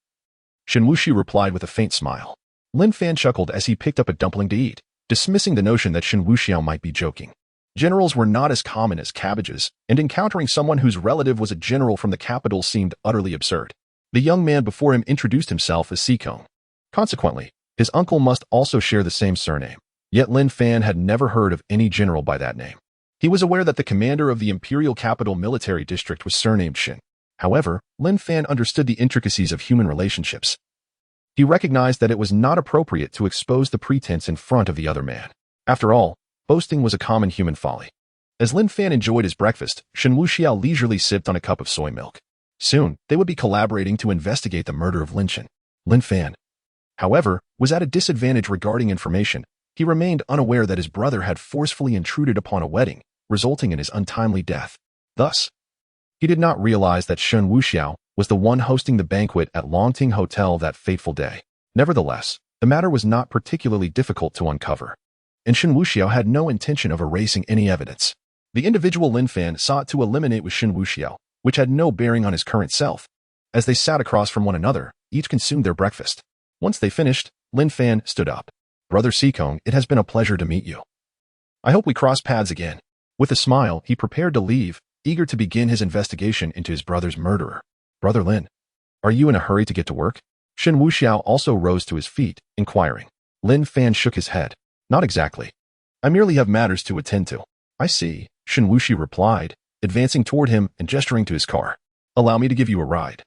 Shen Wuxiao replied with a faint smile. Lin Fan chuckled as he picked up a dumpling to eat, dismissing the notion that Shen Wuxiao might be joking. Generals were not as common as cabbages, and encountering someone whose relative was a general from the capital seemed utterly absurd. The young man before him introduced himself as Sikong. Consequently, his uncle must also share the same surname. Yet Lin Fan had never heard of any general by that name. He was aware that the commander of the Imperial Capital Military District was surnamed Shen. However, Lin Fan understood the intricacies of human relationships. He recognized that it was not appropriate to expose the pretense in front of the other man. After all, boasting was a common human folly. As Lin Fan enjoyed his breakfast, Shen Wuxiao leisurely sipped on a cup of soy milk. Soon, they would be collaborating to investigate the murder of Lin Chen. Lin Fan, however, was at a disadvantage regarding information. He remained unaware that his brother had forcefully intruded upon a wedding, resulting in his untimely death. Thus, he did not realize that Shen Wuxiao was the one hosting the banquet at Longting Hotel that fateful day. Nevertheless, the matter was not particularly difficult to uncover, and Shen Wuxiao had no intention of erasing any evidence. The individual Lin Fan sought to eliminate with Shen Wuxiao, which had no bearing on his current self. As they sat across from one another, each consumed their breakfast. Once they finished, Lin Fan stood up. "Brother Sikong, it has been a pleasure to meet you. I hope we cross paths again." With a smile, he prepared to leave, eager to begin his investigation into his brother's murderer. "Brother Lin, are you in a hurry to get to work?" Shen Wuxiao also rose to his feet, inquiring. Lin Fan shook his head. "Not exactly. I merely have matters to attend to." "I see," Shen Wuxiao replied, advancing toward him and gesturing to his car. "Allow me to give you a ride.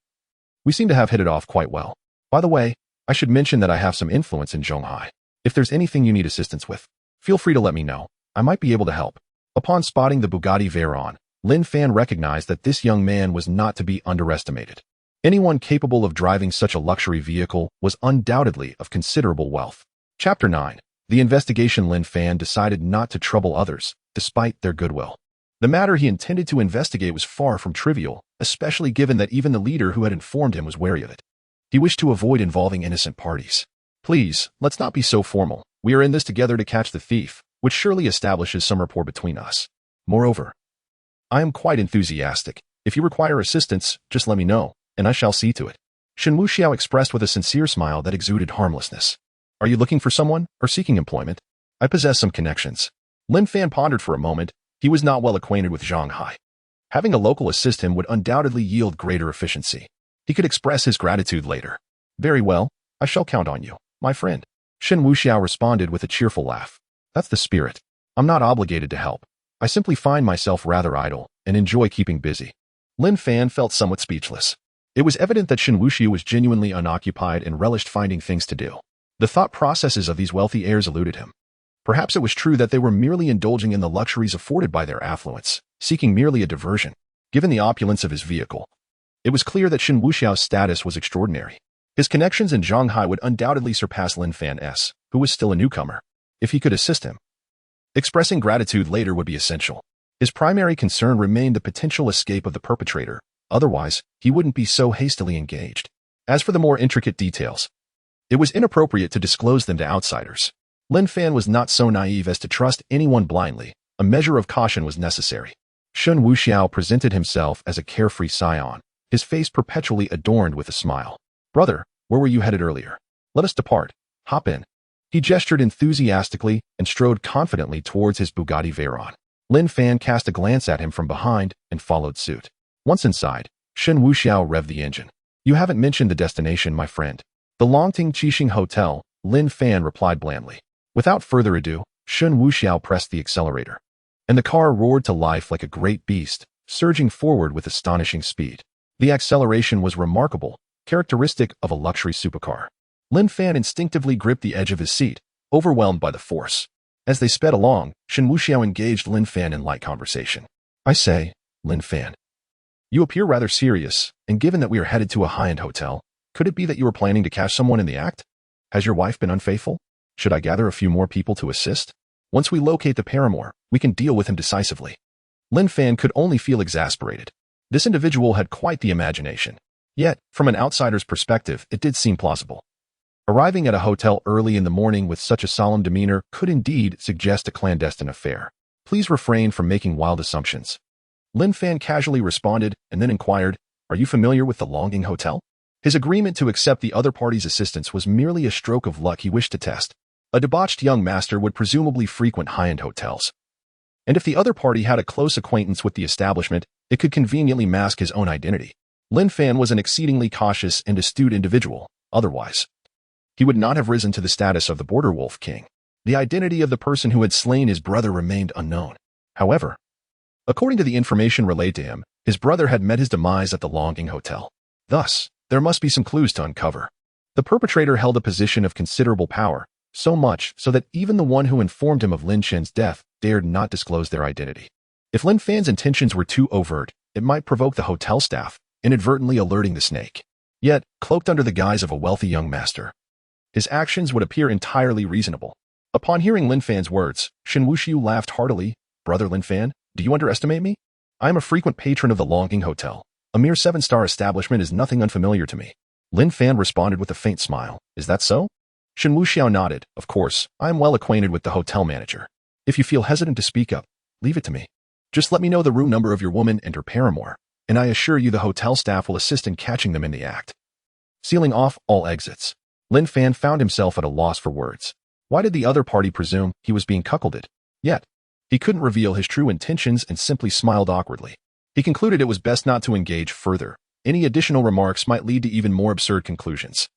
We seem to have hit it off quite well. By the way, I should mention that I have some influence in Zhonghai. If there's anything you need assistance with, feel free to let me know. I might be able to help." Upon spotting the Bugatti Veyron, Lin Fan recognized that this young man was not to be underestimated. Anyone capable of driving such a luxury vehicle was undoubtedly of considerable wealth. Chapter 9. The investigation. Lin Fan decided not to trouble others, despite their goodwill. The matter he intended to investigate was far from trivial, especially given that even the leader who had informed him was wary of it. He wished to avoid involving innocent parties. "Please, let's not be so formal. We are in this together to catch the thief, which surely establishes some rapport between us. Moreover, I am quite enthusiastic. If you require assistance, just let me know, and I shall see to it." Shen Wuxiao expressed with a sincere smile that exuded harmlessness. "Are you looking for someone, or seeking employment?" "I possess some connections." Lin Fan pondered for a moment. He was not well acquainted with Zhonghai. Having a local assist him would undoubtedly yield greater efficiency. He could express his gratitude later. "Very well, I shall count on you, my friend." Shen Wuxiao responded with a cheerful laugh. "That's the spirit. I'm not obligated to help. I simply find myself rather idle and enjoy keeping busy." Lin Fan felt somewhat speechless. It was evident that Shen Wuxiao was genuinely unoccupied and relished finding things to do. The thought processes of these wealthy heirs eluded him. Perhaps it was true that they were merely indulging in the luxuries afforded by their affluence, seeking merely a diversion. Given the opulence of his vehicle, it was clear that Shen Wuxiao's status was extraordinary. His connections in Zhonghai would undoubtedly surpass Lin Fan's, who was still a newcomer, if he could assist him. Expressing gratitude later would be essential. His primary concern remained the potential escape of the perpetrator. Otherwise, he wouldn't be so hastily engaged. As for the more intricate details, it was inappropriate to disclose them to outsiders. Lin Fan was not so naive as to trust anyone blindly. A measure of caution was necessary. Shen Wuxiao presented himself as a carefree scion, his face perpetually adorned with a smile. "Brother, where were you headed earlier? Let us depart. Hop in." He gestured enthusiastically and strode confidently towards his Bugatti Veyron. Lin Fan cast a glance at him from behind and followed suit. Once inside, Shen Wuxiao revved the engine. "You haven't mentioned the destination, my friend." "The Longting Qixing Hotel," Lin Fan replied blandly. Without further ado, Shen Wuxiao pressed the accelerator, and the car roared to life like a great beast, surging forward with astonishing speed. The acceleration was remarkable, characteristic of a luxury supercar. Lin Fan instinctively gripped the edge of his seat, overwhelmed by the force. As they sped along, Shen Wuxiao engaged Lin Fan in light conversation. "I say, Lin Fan, you appear rather serious, and given that we are headed to a high-end hotel, could it be that you are planning to catch someone in the act? Has your wife been unfaithful? Should I gather a few more people to assist? Once we locate the paramour, we can deal with him decisively." Lin Fan could only feel exasperated. This individual had quite the imagination. Yet, from an outsider's perspective, it did seem plausible. Arriving at a hotel early in the morning with such a solemn demeanor could indeed suggest a clandestine affair. "Please refrain from making wild assumptions." Lin Fan casually responded and then inquired, "Are you familiar with the Longting Hotel?" His agreement to accept the other party's assistance was merely a stroke of luck he wished to test. A debauched young master would presumably frequent high-end hotels. And if the other party had a close acquaintance with the establishment, it could conveniently mask his own identity. Lin Fan was an exceedingly cautious and astute individual. Otherwise, he would not have risen to the status of the Border Wolf King. The identity of the person who had slain his brother remained unknown. However, according to the information relayed to him, his brother had met his demise at the Longting Hotel. Thus, there must be some clues to uncover. The perpetrator held a position of considerable power, So much so that even the one who informed him of Lin Shen's death dared not disclose their identity. If Lin Fan's intentions were too overt, it might provoke the hotel staff, inadvertently alerting the snake. Yet, cloaked under the guise of a wealthy young master, his actions would appear entirely reasonable. Upon hearing Lin Fan's words, Shen Wuxiao laughed heartily. Brother Lin Fan, do you underestimate me? I am a frequent patron of the Longing Hotel. A mere 7-star establishment is nothing unfamiliar to me. Lin Fan responded with a faint smile. Is that so? Shen Wuxiao nodded. Of course, I am well acquainted with the hotel manager. If you feel hesitant to speak up, leave it to me. Just let me know the room number of your woman and her paramour, and I assure you the hotel staff will assist in catching them in the act. Sealing off all exits, Lin Fan found himself at a loss for words. Why did the other party presume he was being cuckolded? Yet, he couldn't reveal his true intentions and simply smiled awkwardly. He concluded it was best not to engage further. Any additional remarks might lead to even more absurd conclusions.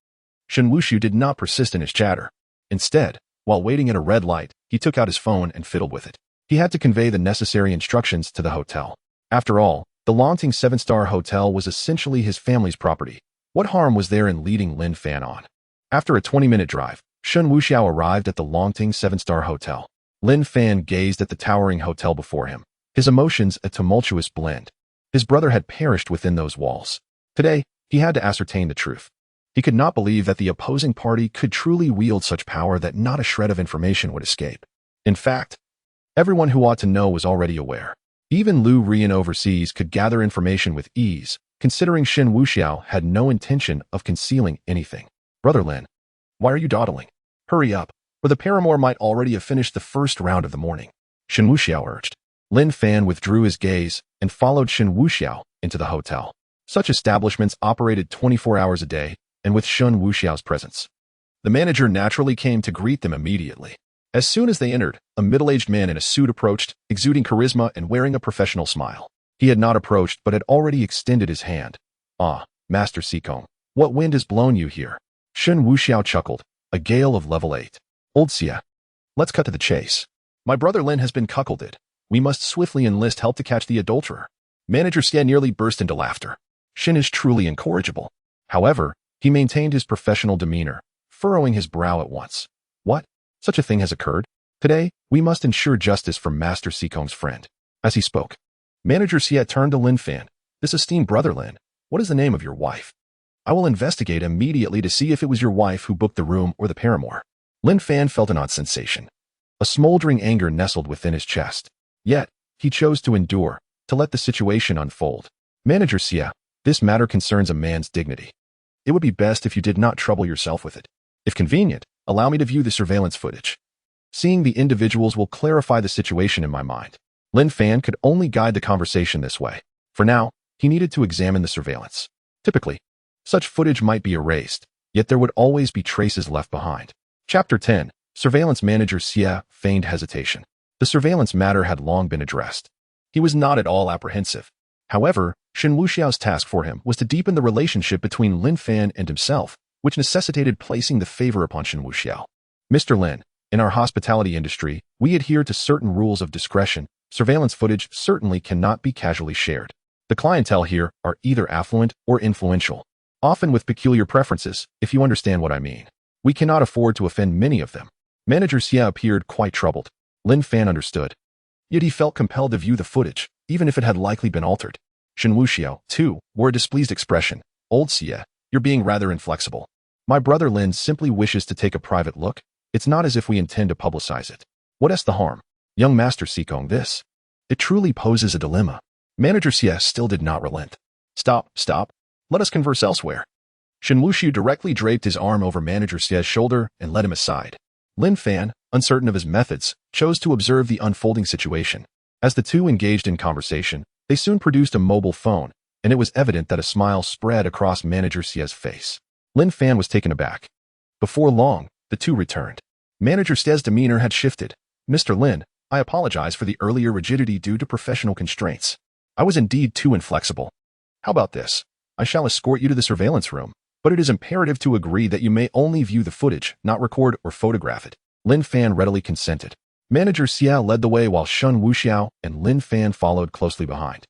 Shen Wuxiao did not persist in his chatter. Instead, while waiting at a red light, he took out his phone and fiddled with it. He had to convey the necessary instructions to the hotel. After all, the Longting 7-star hotel was essentially his family's property. What harm was there in leading Lin Fan on? After a 20-minute drive, Shen Wuxiao arrived at the Longting 7-star hotel. Lin Fan gazed at the towering hotel before him, his emotions a tumultuous blend. His brother had perished within those walls. Today, he had to ascertain the truth. He could not believe that the opposing party could truly wield such power that not a shred of information would escape. In fact, everyone who ought to know was already aware. Even Lu Rian overseas could gather information with ease, considering Shen Wuxiao had no intention of concealing anything. Brother Lin, why are you dawdling? Hurry up, or the paramour might already have finished the first round of the morning. Shen Wuxiao urged. Lin Fan withdrew his gaze and followed Shen Wuxiao into the hotel. Such establishments operated 24 hours a day, and with Shen Wuxiao's presence, the manager naturally came to greet them immediately. As soon as they entered, a middle-aged man in a suit approached, exuding charisma and wearing a professional smile. He had not approached but had already extended his hand. Ah, Master Sikong, what wind has blown you here? Shen Wuxiao chuckled. A gale of level 8. Old Xia, let's cut to the chase. My brother Lin has been cuckolded. We must swiftly enlist help to catch the adulterer. Manager Xia nearly burst into laughter. Shen is truly incorrigible. However, he maintained his professional demeanor, furrowing his brow at once. What? Such a thing has occurred? Today, we must ensure justice for Master Sikong's friend. As he spoke, Manager Xia turned to Lin Fan. This esteemed brother Lin, what is the name of your wife? I will investigate immediately to see if it was your wife who booked the room or the paramour. Lin Fan felt an odd sensation. A smoldering anger nestled within his chest. Yet, he chose to endure, to let the situation unfold. Manager Xia, this matter concerns a man's dignity. It would be best if you did not trouble yourself with it. If convenient, allow me to view the surveillance footage. Seeing the individuals will clarify the situation in my mind. Lin Fan could only guide the conversation this way. For now, he needed to examine the surveillance. Typically, such footage might be erased, yet there would always be traces left behind. Chapter 10. Surveillance Manager Xia feigned hesitation. The surveillance matter had long been addressed. He was not at all apprehensive. However, Shen Wuxiao's task for him was to deepen the relationship between Lin Fan and himself, which necessitated placing the favor upon Shen Wuxiao. Mr. Lin, in our hospitality industry, we adhere to certain rules of discretion. Surveillance footage certainly cannot be casually shared. The clientele here are either affluent or influential, often with peculiar preferences, if you understand what I mean. We cannot afford to offend many of them. Manager Xia appeared quite troubled. Lin Fan understood. Yet he felt compelled to view the footage, even if it had likely been altered. Shen Wuxiao, too, wore a displeased expression. Old Xia, you're being rather inflexible. My brother Lin simply wishes to take a private look. It's not as if we intend to publicize it. What is the harm? Young Master Sikong, this. It truly poses a dilemma. Manager Xia still did not relent. Stop. Let us converse elsewhere. Shen Wuxiao directly draped his arm over Manager Xia's shoulder and led him aside. Lin Fan, uncertain of his methods, chose to observe the unfolding situation. As the two engaged in conversation, they soon produced a mobile phone, and it was evident that a smile spread across Manager Xia's face. Lin Fan was taken aback. Before long, the two returned. Manager Xia's demeanor had shifted. Mr. Lin, I apologize for the earlier rigidity due to professional constraints. I was indeed too inflexible. How about this? I shall escort you to the surveillance room, but it is imperative to agree that you may only view the footage, not record or photograph it. Lin Fan readily consented. Manager Xia led the way while Shen Wuxiao and Lin Fan followed closely behind.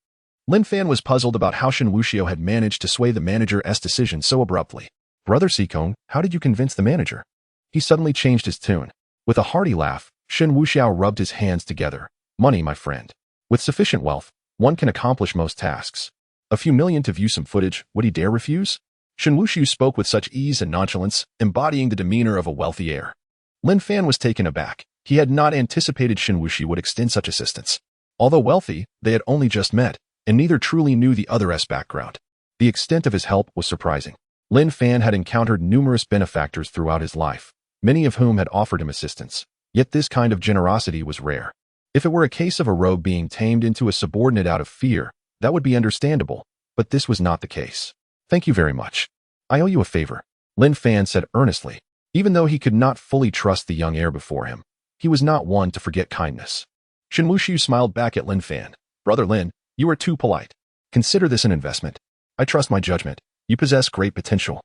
Lin Fan was puzzled about how Shen Wuxiao had managed to sway the manager's decision so abruptly. Brother Sikong, how did you convince the manager? He suddenly changed his tune. With a hearty laugh, Shen Wuxiao rubbed his hands together. Money, my friend. With sufficient wealth, one can accomplish most tasks. A few million to view some footage, would he dare refuse? Shen Wuxiao spoke with such ease and nonchalance, embodying the demeanor of a wealthy heir. Lin Fan was taken aback. He had not anticipated Shen Wuxiao would extend such assistance. Although wealthy, they had only just met, and neither truly knew the other's background. The extent of his help was surprising. Lin Fan had encountered numerous benefactors throughout his life, many of whom had offered him assistance. Yet this kind of generosity was rare. If it were a case of a rogue being tamed into a subordinate out of fear, that would be understandable, but this was not the case. Thank you very much. I owe you a favor, Lin Fan said earnestly. Even though he could not fully trust the young heir before him, he was not one to forget kindness. Shen Wuxiao smiled back at Lin Fan. Brother Lin, you are too polite. Consider this an investment. I trust my judgment. You possess great potential.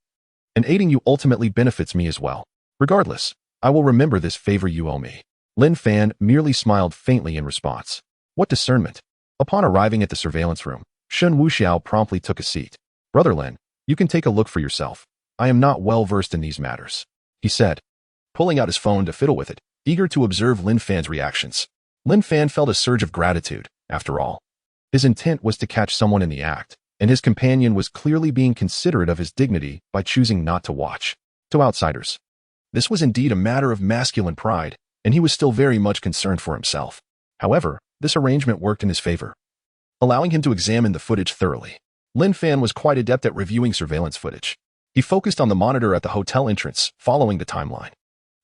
And aiding you ultimately benefits me as well. Regardless, I will remember this favor you owe me. Lin Fan merely smiled faintly in response. What discernment! Upon arriving at the surveillance room, Shen Wuxiao promptly took a seat. Brother Lin, you can take a look for yourself. I am not well versed in these matters, he said, pulling out his phone to fiddle with it, eager to observe Lin Fan's reactions. Lin Fan felt a surge of gratitude, after all. His intent was to catch someone in the act, and his companion was clearly being considerate of his dignity by choosing not to watch. To outsiders, this was indeed a matter of masculine pride, and he was still very much concerned for himself. However, this arrangement worked in his favor, allowing him to examine the footage thoroughly. Lin Fan was quite adept at reviewing surveillance footage. He focused on the monitor at the hotel entrance, following the timeline.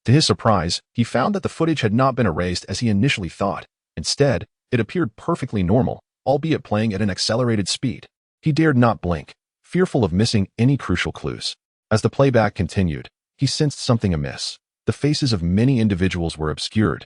To his surprise, he found that the footage had not been erased as he initially thought. Instead, it appeared perfectly normal, albeit playing at an accelerated speed. He dared not blink, fearful of missing any crucial clues. As the playback continued, he sensed something amiss. The faces of many individuals were obscured,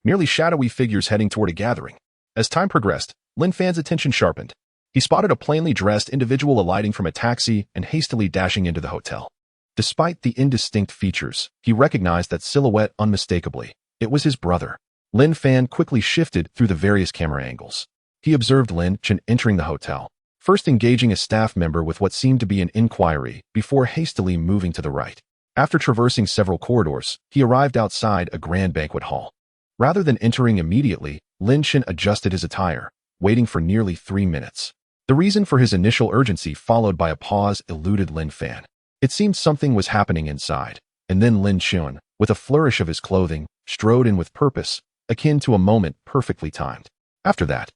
merely shadowy figures heading toward a gathering. As time progressed, Lin Fan's attention sharpened. He spotted a plainly dressed individual alighting from a taxi and hastily dashing into the hotel. Despite the indistinct features, he recognized that silhouette unmistakably. It was his brother. Lin Fan quickly shifted through the various camera angles. He observed Lin Chen entering the hotel, first engaging a staff member with what seemed to be an inquiry before hastily moving to the right. After traversing several corridors, he arrived outside a grand banquet hall. Rather than entering immediately, Lin Chen adjusted his attire, waiting for nearly 3 minutes. The reason for his initial urgency followed by a pause eluded Lin Fan. It seemed something was happening inside, and then Lin Chen, with a flourish of his clothing, strode in with purpose, akin to a moment perfectly timed. After that,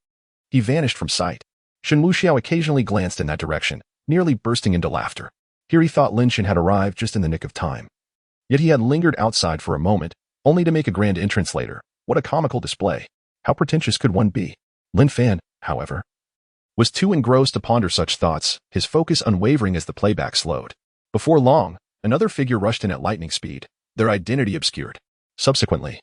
he vanished from sight. Shen Wuxiao occasionally glanced in that direction, nearly bursting into laughter. Here he thought Lin Chen had arrived just in the nick of time. Yet he had lingered outside for a moment, only to make a grand entrance later. What a comical display. How pretentious could one be? Lin Fan, however, was too engrossed to ponder such thoughts, his focus unwavering as the playback slowed. Before long, another figure rushed in at lightning speed, their identity obscured. Subsequently,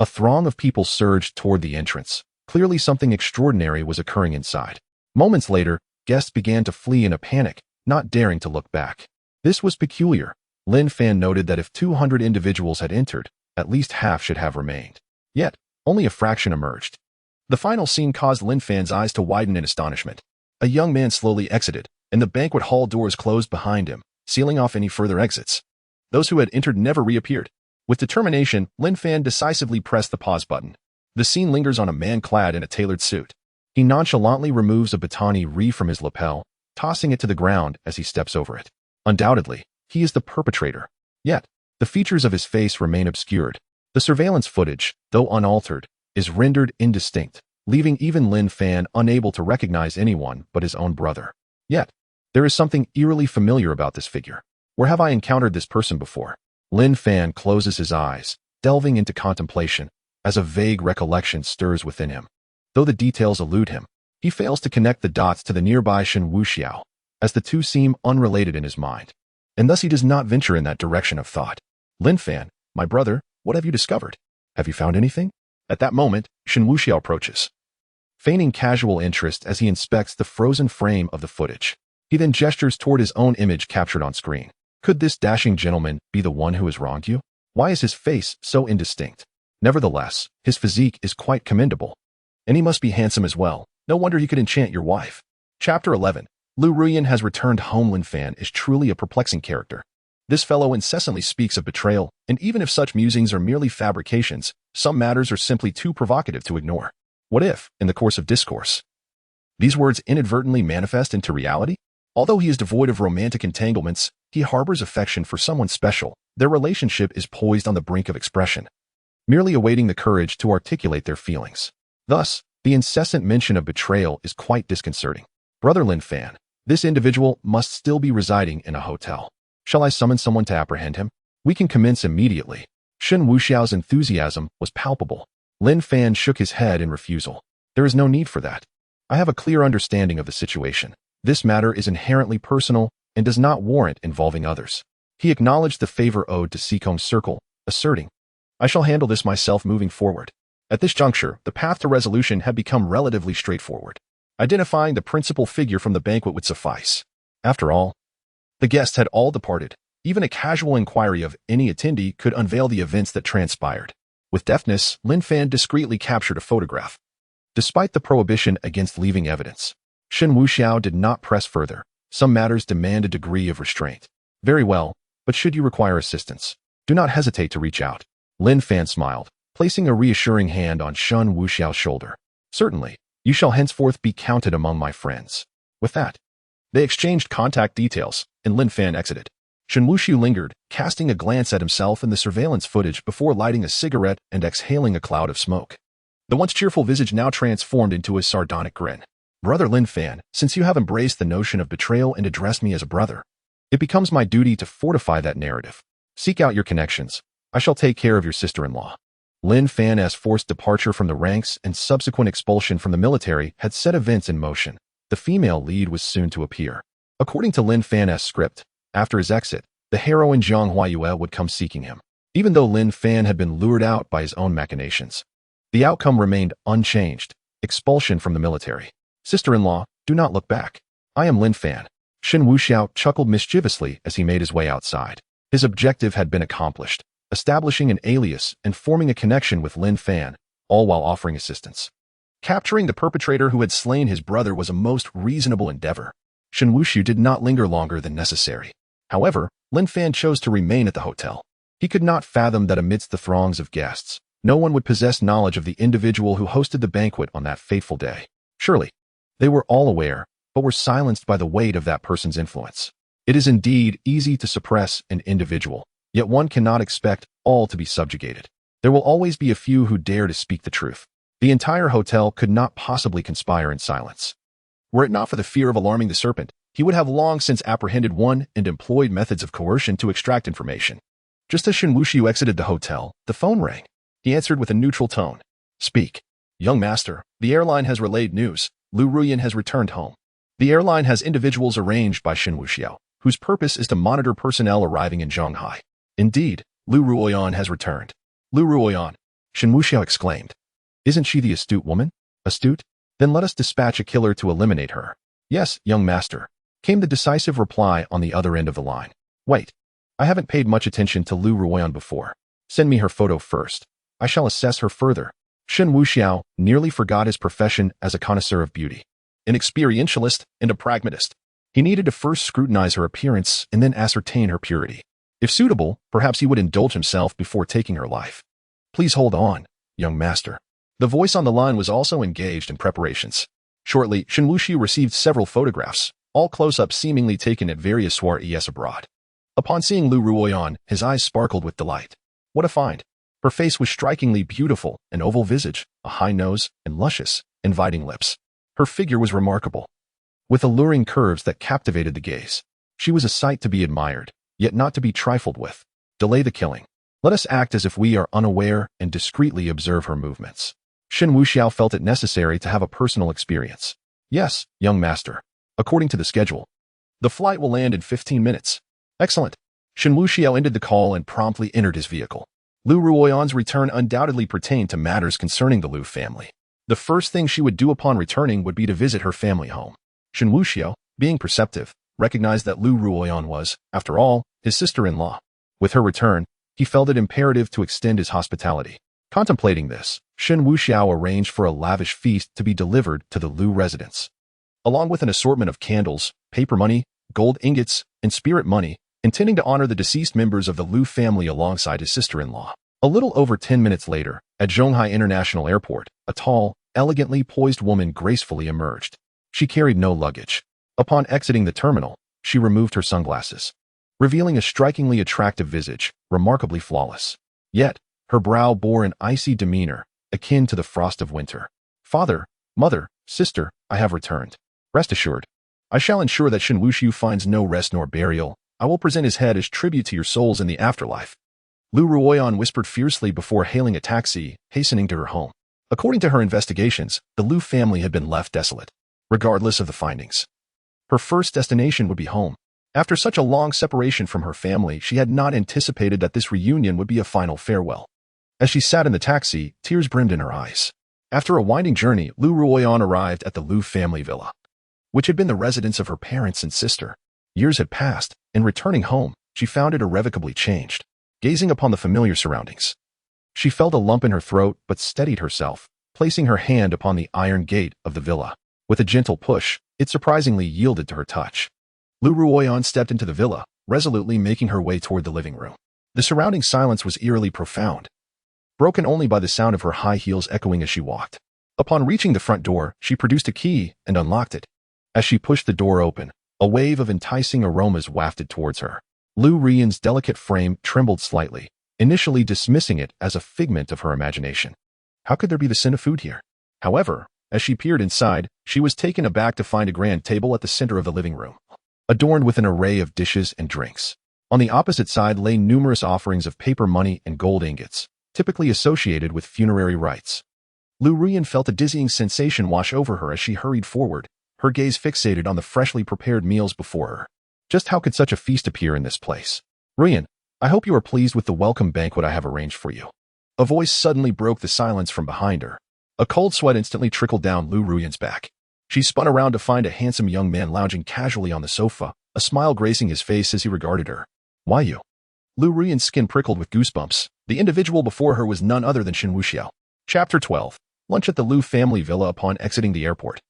a throng of people surged toward the entrance. Clearly something extraordinary was occurring inside. Moments later, guests began to flee in a panic, not daring to look back. This was peculiar. Lin Fan noted that if 200 individuals had entered, at least half should have remained. Yet, only a fraction emerged. The final scene caused Lin Fan's eyes to widen in astonishment. A young man slowly exited, and the banquet hall doors closed behind him, sealing off any further exits. Those who had entered never reappeared. With determination, Lin Fan decisively pressed the pause button. The scene lingers on a man clad in a tailored suit. He nonchalantly removes a batani wreath from his lapel, tossing it to the ground as he steps over it. Undoubtedly, he is the perpetrator. Yet, the features of his face remain obscured. The surveillance footage, though unaltered, is rendered indistinct, leaving even Lin Fan unable to recognize anyone but his own brother. Yet, there is something eerily familiar about this figure. Where have I encountered this person before? Lin Fan closes his eyes, delving into contemplation, as a vague recollection stirs within him. Though the details elude him, he fails to connect the dots to the nearby Shen Wuxiao, as the two seem unrelated in his mind. And thus he does not venture in that direction of thought. Lin Fan, my brother, what have you discovered? Have you found anything? At that moment, Shen Wuxiao approaches, feigning casual interest as he inspects the frozen frame of the footage. He then gestures toward his own image captured on screen. Could this dashing gentleman be the one who has wronged you? Why is his face so indistinct? Nevertheless, his physique is quite commendable. And he must be handsome as well. No wonder he could enchant your wife. Chapter 11. Lu Ruyan has returned home. Lin Fan is truly a perplexing character. This fellow incessantly speaks of betrayal, and even if such musings are merely fabrications, some matters are simply too provocative to ignore. What if, in the course of discourse, these words inadvertently manifest into reality? Although he is devoid of romantic entanglements, he harbors affection for someone special. Their relationship is poised on the brink of expression, merely awaiting the courage to articulate their feelings. Thus, the incessant mention of betrayal is quite disconcerting. Brother Lin Fan, this individual must still be residing in a hotel. Shall I summon someone to apprehend him? We can commence immediately. Shen Wuxiao's enthusiasm was palpable. Lin Fan shook his head in refusal. There is no need for that. I have a clear understanding of the situation. This matter is inherently personal and does not warrant involving others. He acknowledged the favor owed to Sikong's circle, asserting, I shall handle this myself moving forward. At this juncture, the path to resolution had become relatively straightforward. Identifying the principal figure from the banquet would suffice. After all, the guests had all departed. Even a casual inquiry of any attendee could unveil the events that transpired. With deftness, Lin Fan discreetly captured a photograph. Despite the prohibition against leaving evidence, Shen Wuxiao did not press further. Some matters demand a degree of restraint. Very well, but should you require assistance, do not hesitate to reach out. Lin Fan smiled, placing a reassuring hand on Shen Wuxiao's shoulder. Certainly, you shall henceforth be counted among my friends. With that, they exchanged contact details, and Lin Fan exited. Shen Wuxiao lingered, casting a glance at himself in the surveillance footage before lighting a cigarette and exhaling a cloud of smoke. The once cheerful visage now transformed into a sardonic grin. Brother Lin Fan, since you have embraced the notion of betrayal and addressed me as a brother, it becomes my duty to fortify that narrative. Seek out your connections. I shall take care of your sister-in-law. Lin Fan's forced departure from the ranks and subsequent expulsion from the military had set events in motion. The female lead was soon to appear. According to Lin Fan's script, after his exit, the heroine Zhang Huayue would come seeking him. Even though Lin Fan had been lured out by his own machinations, the outcome remained unchanged: expulsion from the military. Sister-in-law, do not look back. I am Lin Fan. Shen Wuxiao chuckled mischievously as he made his way outside. His objective had been accomplished, establishing an alias and forming a connection with Lin Fan, all while offering assistance. Capturing the perpetrator who had slain his brother was a most reasonable endeavor. Shen Wuxiao did not linger longer than necessary. However, Lin Fan chose to remain at the hotel. He could not fathom that amidst the throngs of guests, no one would possess knowledge of the individual who hosted the banquet on that fateful day. Surely, they were all aware, but were silenced by the weight of that person's influence. It is indeed easy to suppress an individual, yet one cannot expect all to be subjugated. There will always be a few who dare to speak the truth. The entire hotel could not possibly conspire in silence. Were it not for the fear of alarming the serpent, he would have long since apprehended one and employed methods of coercion to extract information. Just as Shen Wuxiao exited the hotel, the phone rang. He answered with a neutral tone. Speak. Young master, the airline has relayed news. Lu Ruyan has returned home. The airline has individuals arranged by Shen Wuxiao, whose purpose is to monitor personnel arriving in Shanghai. Indeed, Lu Ruoyan has returned. Lu Ruoyan, Shen Wuxiao exclaimed. Isn't she the astute woman? Astute? Then let us dispatch a killer to eliminate her. Yes, young master, came the decisive reply on the other end of the line. Wait, I haven't paid much attention to Lu Ruoyan before. Send me her photo first. I shall assess her further. Shen Wuxiao nearly forgot his profession as a connoisseur of beauty, an experientialist and a pragmatist. He needed to first scrutinize her appearance and then ascertain her purity. If suitable, perhaps he would indulge himself before taking her life. Please hold on, young master. The voice on the line was also engaged in preparations. Shortly, Shen Wuxiao received several photographs, all close-ups seemingly taken at various soirees abroad. Upon seeing Lu Ruoyan, his eyes sparkled with delight. What a find! Her face was strikingly beautiful, an oval visage, a high nose, and luscious, inviting lips. Her figure was remarkable, with alluring curves that captivated the gaze. She was a sight to be admired, yet not to be trifled with. Delay the killing. Let us act as if we are unaware and discreetly observe her movements. Shen Wuxiao felt it necessary to have a personal experience. Yes, young master. According to the schedule, the flight will land in 15 minutes. Excellent. Shen Wuxiao ended the call and promptly entered his vehicle. Lu Ruoyan's return undoubtedly pertained to matters concerning the Lu family. The first thing she would do upon returning would be to visit her family home. Shen Wuxiao, being perceptive, recognized that Lu Ruoyan was, after all, his sister-in-law. With her return, he felt it imperative to extend his hospitality. Contemplating this, Shen Wuxiao arranged for a lavish feast to be delivered to the Lu residence. Along with an assortment of candles, paper money, gold ingots, and spirit money, intending to honor the deceased members of the Liu family alongside his sister-in-law. A little over 10 minutes later, at Zhonghai International Airport, a tall, elegantly poised woman gracefully emerged. She carried no luggage. Upon exiting the terminal, she removed her sunglasses, revealing a strikingly attractive visage, remarkably flawless. Yet, her brow bore an icy demeanor, akin to the frost of winter. Father, mother, sister, I have returned. Rest assured, I shall ensure that Shen Wuxiao finds no rest nor burial. I will present his head as tribute to your souls in the afterlife. Lu Ruoyan whispered fiercely before hailing a taxi, hastening to her home. According to her investigations, the Liu family had been left desolate. Regardless of the findings, her first destination would be home. After such a long separation from her family, she had not anticipated that this reunion would be a final farewell. As she sat in the taxi, tears brimmed in her eyes. After a winding journey, Lu Ruoyan arrived at the Liu family villa, which had been the residence of her parents and sister. Years had passed, and returning home, she found it irrevocably changed. Gazing upon the familiar surroundings, she felt a lump in her throat but steadied herself, placing her hand upon the iron gate of the villa. With a gentle push, it surprisingly yielded to her touch. Lu Ruoyan stepped into the villa, resolutely making her way toward the living room. The surrounding silence was eerily profound, broken only by the sound of her high heels echoing as she walked. Upon reaching the front door, she produced a key and unlocked it. As she pushed the door open, a wave of enticing aromas wafted towards her. Lu Ruoyan's delicate frame trembled slightly, initially dismissing it as a figment of her imagination. How could there be the scent of food here? However, as she peered inside, she was taken aback to find a grand table at the center of the living room, adorned with an array of dishes and drinks. On the opposite side lay numerous offerings of paper money and gold ingots, typically associated with funerary rites. Lu Ruoyan felt a dizzying sensation wash over her as she hurried forward, her gaze fixated on the freshly prepared meals before her. Just how could such a feast appear in this place? Ruoyan, I hope you are pleased with the welcome banquet I have arranged for you. A voice suddenly broke the silence from behind her. A cold sweat instantly trickled down Lu Ruoyan's back. She spun around to find a handsome young man lounging casually on the sofa, a smile gracing his face as he regarded her. Why you? Lu Ruoyan's skin prickled with goosebumps. The individual before her was none other than Shen Wuxiao. Chapter 12. Lunch at the Liu family villa. Upon exiting the airport,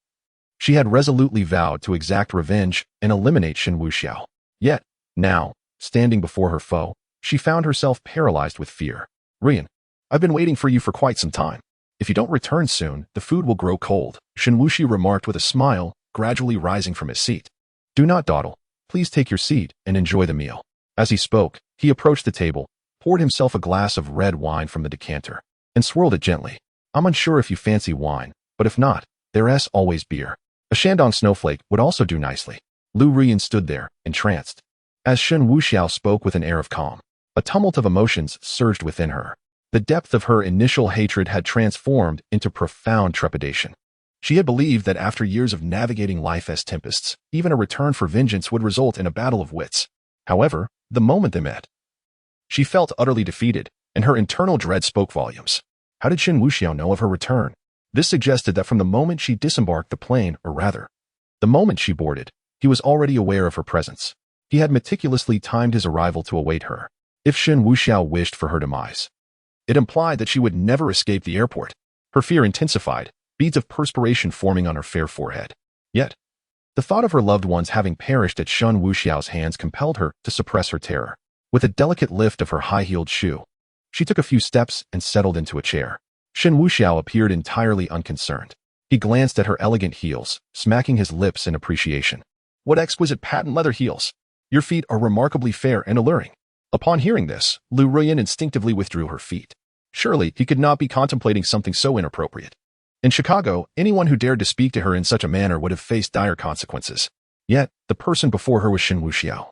she had resolutely vowed to exact revenge and eliminate Shen Wuxiao. Yet, now, standing before her foe, she found herself paralyzed with fear. Ruoyan, I've been waiting for you for quite some time. If you don't return soon, the food will grow cold, Shen Wuxiao remarked with a smile, gradually rising from his seat. Do not dawdle. Please take your seat and enjoy the meal. As he spoke, he approached the table, poured himself a glass of red wine from the decanter, and swirled it gently. I'm unsure if you fancy wine, but if not, there's always beer. A Shandong snowflake would also do nicely. Lu Ruoyan stood there, entranced. As Shen Wuxiao spoke with an air of calm, a tumult of emotions surged within her. The depth of her initial hatred had transformed into profound trepidation. She had believed that after years of navigating life as tempests, even a return for vengeance would result in a battle of wits. However, the moment they met, she felt utterly defeated, and her internal dread spoke volumes. How did Shen Wuxiao know of her return? This suggested that from the moment she disembarked the plane, or rather, the moment she boarded, he was already aware of her presence. He had meticulously timed his arrival to await her. If Shen Wuxiao wished for her demise, it implied that she would never escape the airport. Her fear intensified, beads of perspiration forming on her fair forehead. Yet, the thought of her loved ones having perished at Shen Wuxiao's hands compelled her to suppress her terror. With a delicate lift of her high-heeled shoe, she took a few steps and settled into a chair. Shen Wuxiao appeared entirely unconcerned. He glanced at her elegant heels, smacking his lips in appreciation. What exquisite patent leather heels! Your feet are remarkably fair and alluring. Upon hearing this, Lu Ruoyan instinctively withdrew her feet. Surely he could not be contemplating something so inappropriate. In Chicago, anyone who dared to speak to her in such a manner would have faced dire consequences. Yet, the person before her was Shen Wuxiao,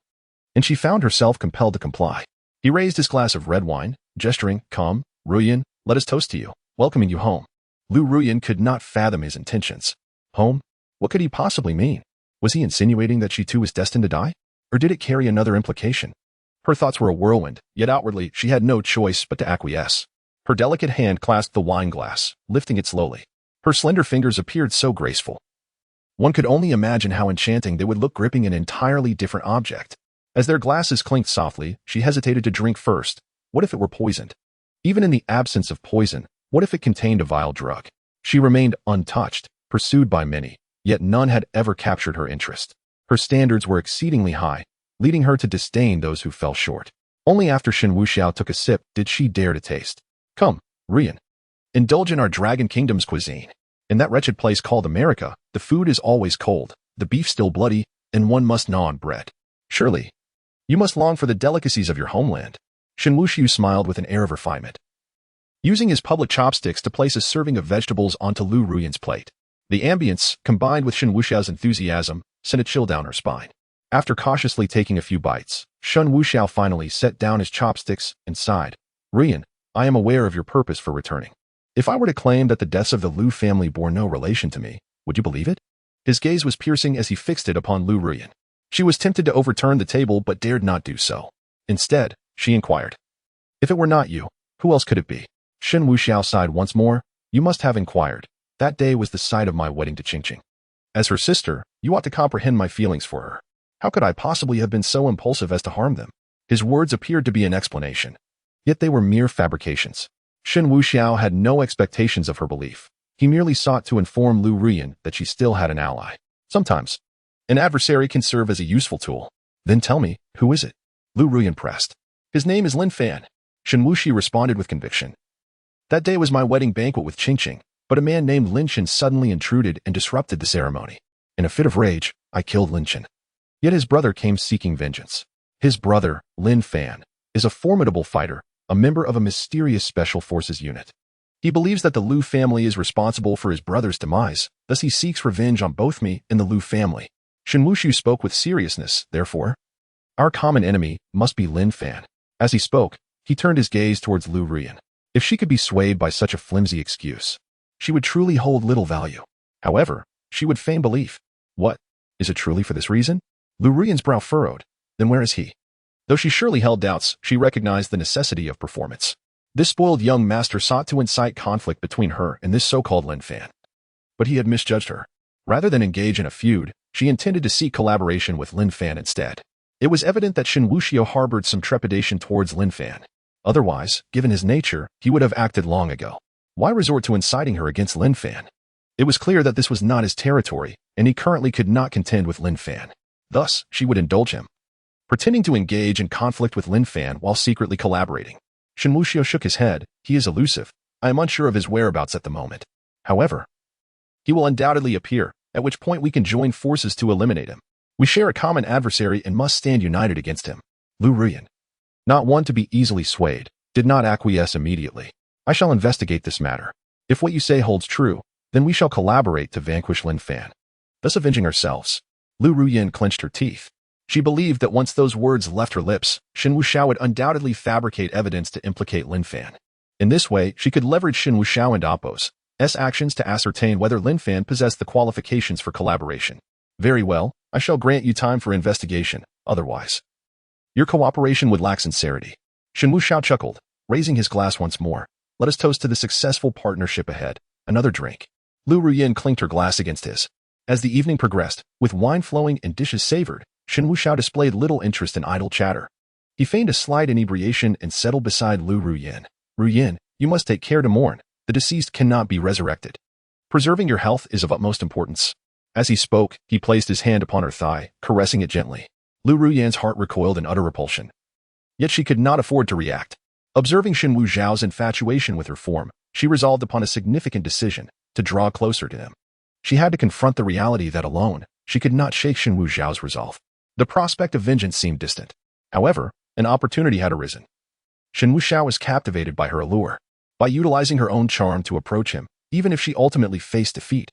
and she found herself compelled to comply. He raised his glass of red wine, gesturing, "Come, Ruoyan, let us toast to you, welcoming you home." Lu Ruoyan could not fathom his intentions. Home? What could he possibly mean? Was he insinuating that she too was destined to die? Or did it carry another implication? Her thoughts were a whirlwind, yet outwardly she had no choice but to acquiesce. Her delicate hand clasped the wine glass, lifting it slowly. Her slender fingers appeared so graceful. One could only imagine how enchanting they would look gripping an entirely different object. As their glasses clinked softly, she hesitated to drink first. What if it were poisoned? Even in the absence of poison, what if it contained a vile drug? She remained untouched, pursued by many, yet none had ever captured her interest. Her standards were exceedingly high, leading her to disdain those who fell short. Only after Shen Wuxiao took a sip did she dare to taste. Come, Rian. Indulge in our Dragon Kingdom's cuisine. In that wretched place called America, the food is always cold, the beef still bloody, and one must gnaw on bread. Surely, you must long for the delicacies of your homeland. Shen Wuxiao smiled with an air of refinement, using his public chopsticks to place a serving of vegetables onto Lu Ruyan's plate. The ambience, combined with Shen Wuxiao's enthusiasm, sent a chill down her spine. After cautiously taking a few bites, Shen Wuxiao finally set down his chopsticks and sighed. Rian, I am aware of your purpose for returning. If I were to claim that the deaths of the Lu family bore no relation to me, would you believe it? His gaze was piercing as he fixed it upon Lu Ruyan. She was tempted to overturn the table but dared not do so. Instead, she inquired, if it were not you, who else could it be? Shen Wuxiao sighed once more. You must have inquired. That day was the site of my wedding to Qingqing. As her sister, you ought to comprehend my feelings for her. How could I possibly have been so impulsive as to harm them? His words appeared to be an explanation. Yet they were mere fabrications. Shen Wuxiao had no expectations of her belief. He merely sought to inform Lu Ruyan that she still had an ally. Sometimes, an adversary can serve as a useful tool. Then tell me, who is it? Lu Ruyan pressed. His name is Lin Fan. Shen Wuxiao responded with conviction. That day was my wedding banquet with Qingqing, but a man named Lin Chen suddenly intruded and disrupted the ceremony. In a fit of rage, I killed Lin Chen. Yet his brother came seeking vengeance. His brother, Lin Fan, is a formidable fighter, a member of a mysterious special forces unit. He believes that the Lu family is responsible for his brother's demise, thus he seeks revenge on both me and the Lu family. Shen Wuxiao spoke with seriousness, therefore. Our common enemy must be Lin Fan. As he spoke, he turned his gaze towards Lu Ruyan. If she could be swayed by such a flimsy excuse, she would truly hold little value. However, she would feign belief. What? Is it truly for this reason? Lu Ruyan's brow furrowed. Then where is he? Though she surely held doubts, she recognized the necessity of performance. This spoiled young master sought to incite conflict between her and this so-called Lin Fan. But he had misjudged her. Rather than engage in a feud, she intended to seek collaboration with Lin Fan instead. It was evident that Shen Wuxiao harbored some trepidation towards Lin Fan. Otherwise, given his nature, he would have acted long ago. Why resort to inciting her against Lin Fan? It was clear that this was not his territory, and he currently could not contend with Lin Fan. Thus, she would indulge him, pretending to engage in conflict with Lin Fan while secretly collaborating. Shen Wuxiao shook his head. He is elusive. I am unsure of his whereabouts at the moment. However, he will undoubtedly appear, at which point we can join forces to eliminate him. We share a common adversary and must stand united against him. Lu Ruyan, not one to be easily swayed, did not acquiesce immediately. I shall investigate this matter. If what you say holds true, then we shall collaborate to vanquish Lin Fan, thus avenging ourselves. Lu Ruyan clenched her teeth. She believed that once those words left her lips, Shen Wuxiao would undoubtedly fabricate evidence to implicate Lin Fan. In this way, she could leverage Shen Wuxiao and Oppo's actions to ascertain whether Lin Fan possessed the qualifications for collaboration. Very well, I shall grant you time for investigation, otherwise your cooperation would lack sincerity. Shen Wuxiao chuckled, raising his glass once more. Let us toast to the successful partnership ahead. Another drink. Lu Ruyan clinked her glass against his. As the evening progressed, with wine flowing and dishes savored, Shen Wuxiao displayed little interest in idle chatter. He feigned a slight inebriation and settled beside Lu Ruyan. Ruyan, you must take care to mourn. The deceased cannot be resurrected. Preserving your health is of utmost importance. As he spoke, he placed his hand upon her thigh, caressing it gently. Lu Ruyan's heart recoiled in utter repulsion. Yet she could not afford to react. Observing Shen Wuxiao's infatuation with her form, she resolved upon a significant decision, to draw closer to him. She had to confront the reality that alone, she could not shake Shen Wuxiao's resolve. The prospect of vengeance seemed distant. However, an opportunity had arisen. Shen Wuxiao was captivated by her allure. By utilizing her own charm to approach him, even if she ultimately faced defeat,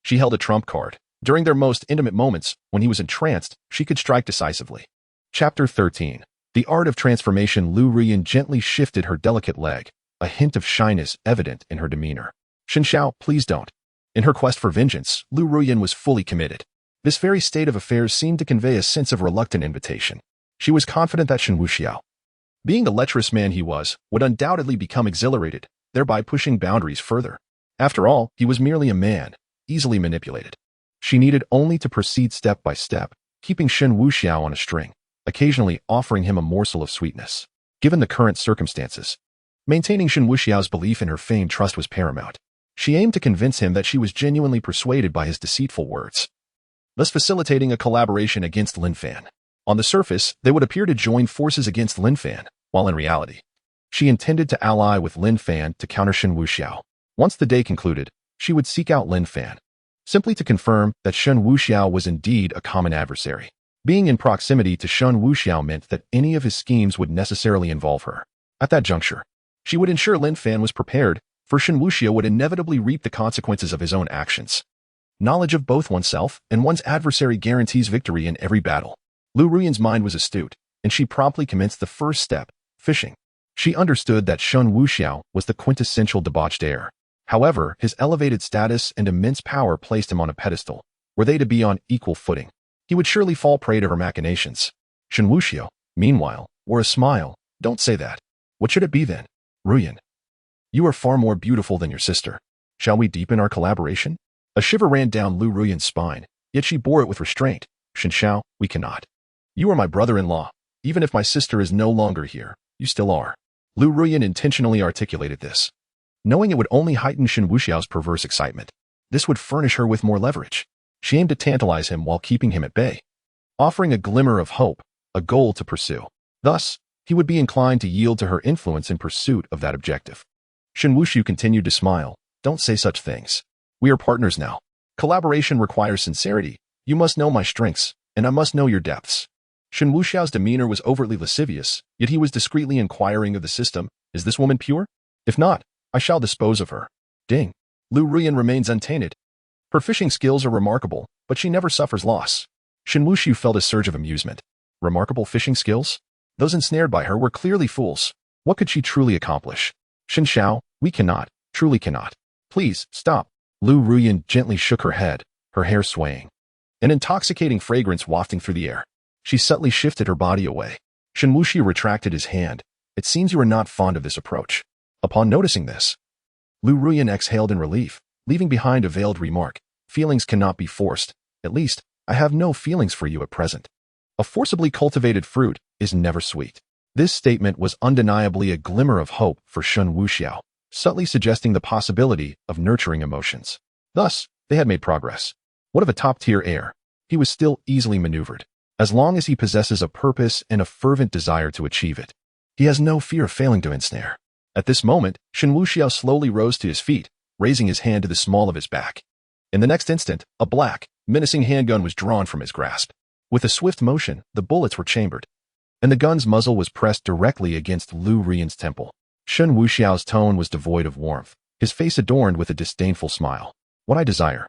she held a trump card. During their most intimate moments, when he was entranced, she could strike decisively. Chapter 13. The Art of Transformation. Lu Ruyan gently shifted her delicate leg, a hint of shyness evident in her demeanor. Shen Xiao, please don't. In her quest for vengeance, Lu Ruyan was fully committed. This very state of affairs seemed to convey a sense of reluctant invitation. She was confident that Shen Wuxiao, being the lecherous man he was, would undoubtedly become exhilarated, thereby pushing boundaries further. After all, he was merely a man, easily manipulated. She needed only to proceed step by step, keeping Shen Wuxiao on a string, occasionally offering him a morsel of sweetness. Given the current circumstances, maintaining Shen Wuxiao's belief in her feigned trust was paramount. She aimed to convince him that she was genuinely persuaded by his deceitful words, thus facilitating a collaboration against Lin Fan. On the surface, they would appear to join forces against Lin Fan, while in reality, she intended to ally with Lin Fan to counter Shen Wuxiao. Once the day concluded, she would seek out Lin Fan, simply to confirm that Shen Wuxiao was indeed a common adversary. Being in proximity to Shen Wuxiao meant that any of his schemes would necessarily involve her. At that juncture, she would ensure Lin Fan was prepared, for Shen Wuxiao would inevitably reap the consequences of his own actions. Knowledge of both oneself and one's adversary guarantees victory in every battle. Lu Ruyan's mind was astute, and she promptly commenced the first step, fishing. She understood that Shen Wuxiao was the quintessential debauched heir. However, his elevated status and immense power placed him on a pedestal. Were they to be on equal footing, he would surely fall prey to her machinations. Shen Wuxiao, meanwhile, wore a smile. Don't say that. What should it be then? Ruyan, you are far more beautiful than your sister. Shall we deepen our collaboration? A shiver ran down Lu Ruyan's spine, yet she bore it with restraint. Shen Xiao, we cannot. You are my brother-in-law. Even if my sister is no longer here, you still are. Lu Ruyan intentionally articulated this, knowing it would only heighten Shen Wuxiao's perverse excitement. This would furnish her with more leverage. She aimed to tantalize him while keeping him at bay, offering a glimmer of hope, a goal to pursue. Thus, he would be inclined to yield to her influence in pursuit of that objective. Shen Wuxiao continued to smile. Don't say such things. We are partners now. Collaboration requires sincerity. You must know my strengths, and I must know your depths. Shen Wuxiao's demeanor was overtly lascivious, yet he was discreetly inquiring of the system. Is this woman pure? If not, I shall dispose of her. Ding. Lu Ruyan remains untainted. Her fishing skills are remarkable, but she never suffers loss. Shen Wuxiao felt a surge of amusement. Remarkable fishing skills? Those ensnared by her were clearly fools. What could she truly accomplish? Shen Xiao, we cannot, truly cannot. Please, stop. Lu Ruyan gently shook her head, her hair swaying, an intoxicating fragrance wafting through the air. She subtly shifted her body away. Shen Wuxiao retracted his hand. It seems you are not fond of this approach. Upon noticing this, Lu Ruyan exhaled in relief, leaving behind a veiled remark. Feelings cannot be forced. At least, I have no feelings for you at present. A forcibly cultivated fruit is never sweet. This statement was undeniably a glimmer of hope for Shen Wuxiao, subtly suggesting the possibility of nurturing emotions. Thus, they had made progress. What of a top-tier heir? He was still easily maneuvered, as long as he possesses a purpose and a fervent desire to achieve it. He has no fear of failing to ensnare. At this moment, Shen Wuxiao slowly rose to his feet, raising his hand to the small of his back. In the next instant, a black, menacing handgun was drawn from his grasp. With a swift motion, the bullets were chambered, and the gun's muzzle was pressed directly against Lu Ruyan's temple. Shen Wuxiao's tone was devoid of warmth, his face adorned with a disdainful smile. What I desire.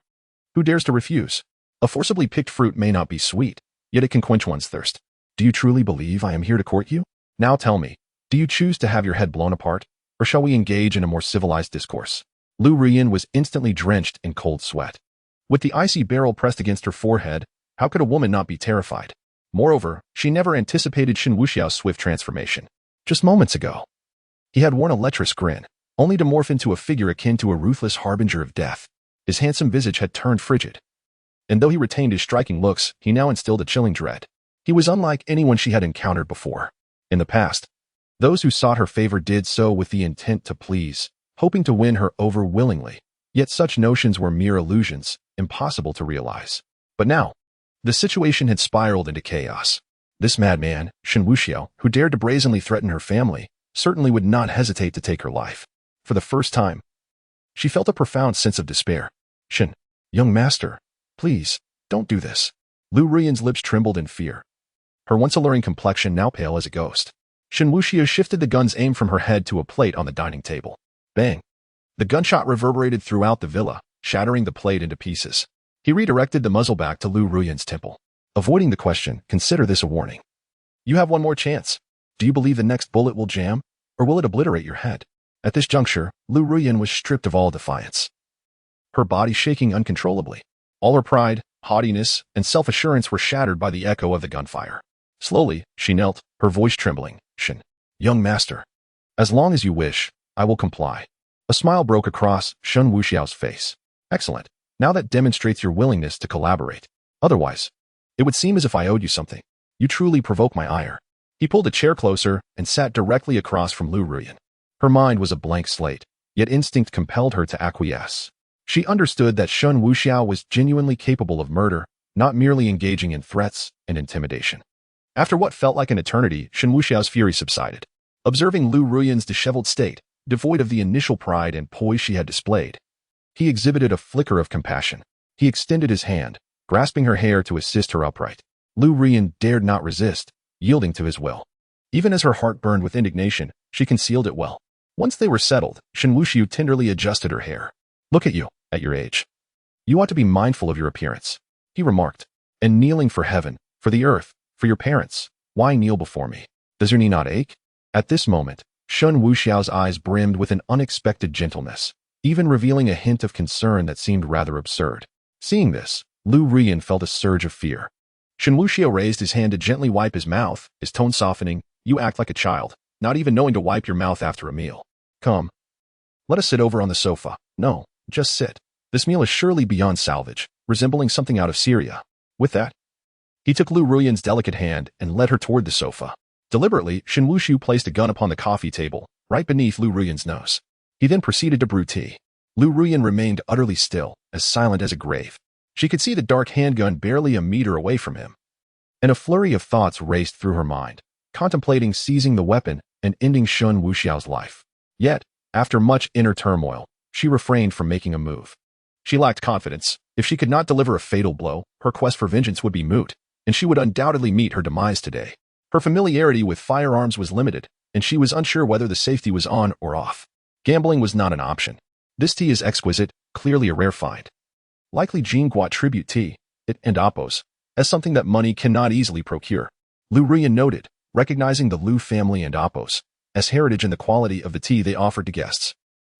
Who dares to refuse? A forcibly picked fruit may not be sweet, yet it can quench one's thirst. Do you truly believe I am here to court you? Now tell me, do you choose to have your head blown apart, or shall we engage in a more civilized discourse? Lu Ruyan was instantly drenched in cold sweat. With the icy barrel pressed against her forehead, how could a woman not be terrified? Moreover, she never anticipated Shen Wuxiao's swift transformation. Just moments ago, he had worn a lecherous grin, only to morph into a figure akin to a ruthless harbinger of death. His handsome visage had turned frigid, and though he retained his striking looks, he now instilled a chilling dread. He was unlike anyone she had encountered before. In the past, those who sought her favor did so with the intent to please, hoping to win her over willingly. Yet such notions were mere illusions, impossible to realize. But now, the situation had spiraled into chaos. This madman, Shen Wuxiao, who dared to brazenly threaten her family, certainly would not hesitate to take her life. For the first time, she felt a profound sense of despair. Shen, young master, please, don't do this. Lu Ruyan's lips trembled in fear, her once alluring complexion now pale as a ghost. Shen Wuxiao shifted the gun's aim from her head to a plate on the dining table. Bang! The gunshot reverberated throughout the villa, shattering the plate into pieces. He redirected the muzzle back to Lu Ruyan's temple. Avoiding the question, consider this a warning. You have one more chance. Do you believe the next bullet will jam, or will it obliterate your head? At this juncture, Lu Ruyan was stripped of all defiance, her body shaking uncontrollably. All her pride, haughtiness, and self-assurance were shattered by the echo of the gunfire. Slowly, she knelt, her voice trembling. Shen, young master, as long as you wish, I will comply. A smile broke across Shen Wuxiao's face. Excellent. Now that demonstrates your willingness to collaborate. Otherwise, it would seem as if I owed you something. You truly provoke my ire. He pulled a chair closer and sat directly across from Lu Ruyan. Her mind was a blank slate, yet instinct compelled her to acquiesce. She understood that Shen Wuxiao was genuinely capable of murder, not merely engaging in threats and intimidation. After what felt like an eternity, Shen Wuxiao's fury subsided. Observing Lu Ruyan's disheveled state, devoid of the initial pride and poise she had displayed, he exhibited a flicker of compassion. He extended his hand, grasping her hair to assist her upright. Lu Ruyan dared not resist, yielding to his will. Even as her heart burned with indignation, she concealed it well. Once they were settled, Shen Wuxiao tenderly adjusted her hair. "Look at you, at your age. You ought to be mindful of your appearance," he remarked. "And kneeling for heaven, for the earth, for your parents, why kneel before me? Does your knee not ache?" At this moment, Shen Wuxiao's eyes brimmed with an unexpected gentleness, even revealing a hint of concern that seemed rather absurd. Seeing this, Lu Ruyan felt a surge of fear. Shen Wuxiao raised his hand to gently wipe his mouth, his tone softening. "You act like a child, not even knowing to wipe your mouth after a meal. Come. Let us sit over on the sofa. No, just sit. This meal is surely beyond salvage, resembling something out of Syria." With that, he took Lu Ruyan's delicate hand and led her toward the sofa. Deliberately, Shen Wuxiao placed a gun upon the coffee table, right beneath Lu Ruyan's nose. He then proceeded to brew tea. Lu Ruyan remained utterly still, as silent as a grave. She could see the dark handgun barely a meter away from him. And a flurry of thoughts raced through her mind, contemplating seizing the weapon and ending Shen Wuxiao's life. Yet, after much inner turmoil, she refrained from making a move. She lacked confidence. If she could not deliver a fatal blow, her quest for vengeance would be moot, and she would undoubtedly meet her demise today. Her familiarity with firearms was limited, and she was unsure whether the safety was on or off. Gambling was not an option. This tea is exquisite, clearly a rare find. Likely Jingguo tribute tea, it and Appos, as something that money cannot easily procure. Lu Ruyan noted, recognizing the Lu family and Appos as heritage in the quality of the tea they offered to guests.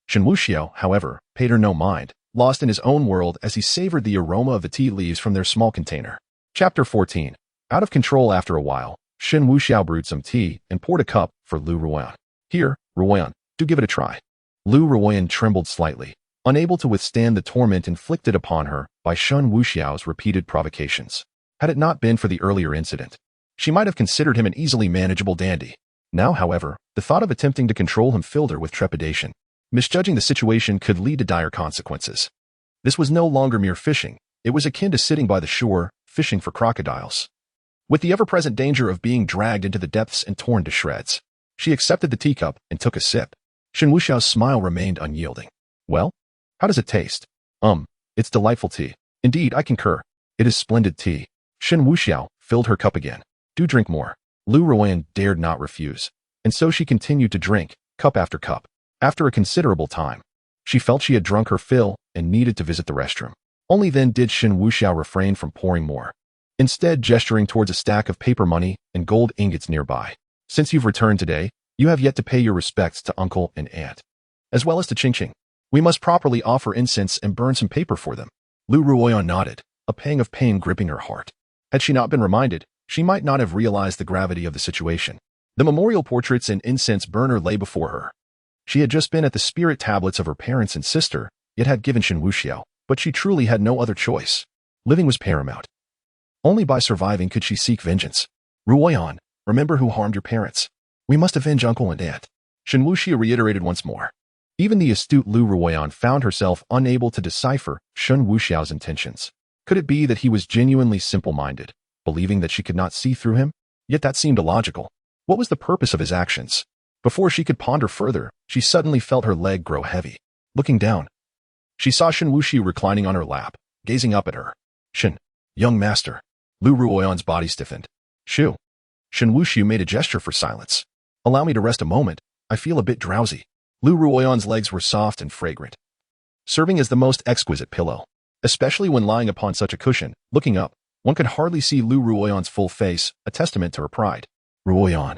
Shen Wuxiao, however, paid her no mind, lost in his own world as he savored the aroma of the tea leaves from their small container. Chapter 14. Out of control after a while, Shen Wuxiao brewed some tea and poured a cup for Lu Ruyan. "Here, Ruyan, do give it a try." Lu Ruyan trembled slightly, unable to withstand the torment inflicted upon her by Shen Wuxiao's repeated provocations. Had it not been for the earlier incident, she might have considered him an easily manageable dandy. Now, however, the thought of attempting to control him filled her with trepidation. Misjudging the situation could lead to dire consequences. This was no longer mere fishing. It was akin to sitting by the shore, fishing for crocodiles, with the ever-present danger of being dragged into the depths and torn to shreds. She accepted the teacup and took a sip. Shen Wuxiao's smile remained unyielding. "Well, how does it taste?" It's delightful tea. Indeed, I concur. It is splendid tea." Shen Wuxiao filled her cup again. "Do drink more." Lu Ruyan dared not refuse, and so she continued to drink, cup after cup. After a considerable time, she felt she had drunk her fill and needed to visit the restroom. Only then did Shen Wuxiao refrain from pouring more, instead gesturing towards a stack of paper money and gold ingots nearby. "Since you've returned today, you have yet to pay your respects to uncle and aunt, as well as to Qingqing. We must properly offer incense and burn some paper for them." Lu Ruyan nodded, a pang of pain gripping her heart. Had she not been reminded, she might not have realized the gravity of the situation. The memorial portraits and incense burner lay before her. She had just been at the spirit tablets of her parents and sister, yet had given Shen Wuxiao, but she truly had no other choice. Living was paramount. Only by surviving could she seek vengeance. "Ruyan, remember who harmed your parents. We must avenge uncle and aunt," Shen Wuxiao reiterated once more. Even the astute Lu Ruyan found herself unable to decipher Shen Wuxiao's intentions. Could it be that he was genuinely simple-minded, believing that she could not see through him? Yet that seemed illogical. What was the purpose of his actions? Before she could ponder further, she suddenly felt her leg grow heavy. Looking down, she saw Shen Wuxiao reclining on her lap, gazing up at her. "Shen, young master." Lu Ruyan's body stiffened. "Shu." Shen Wuxiao made a gesture for silence. "Allow me to rest a moment. I feel a bit drowsy." Lu Ruyan's legs were soft and fragrant, serving as the most exquisite pillow. Especially when lying upon such a cushion, looking up, one could hardly see Lu Ruyan's full face, a testament to her pride. "Ruyan,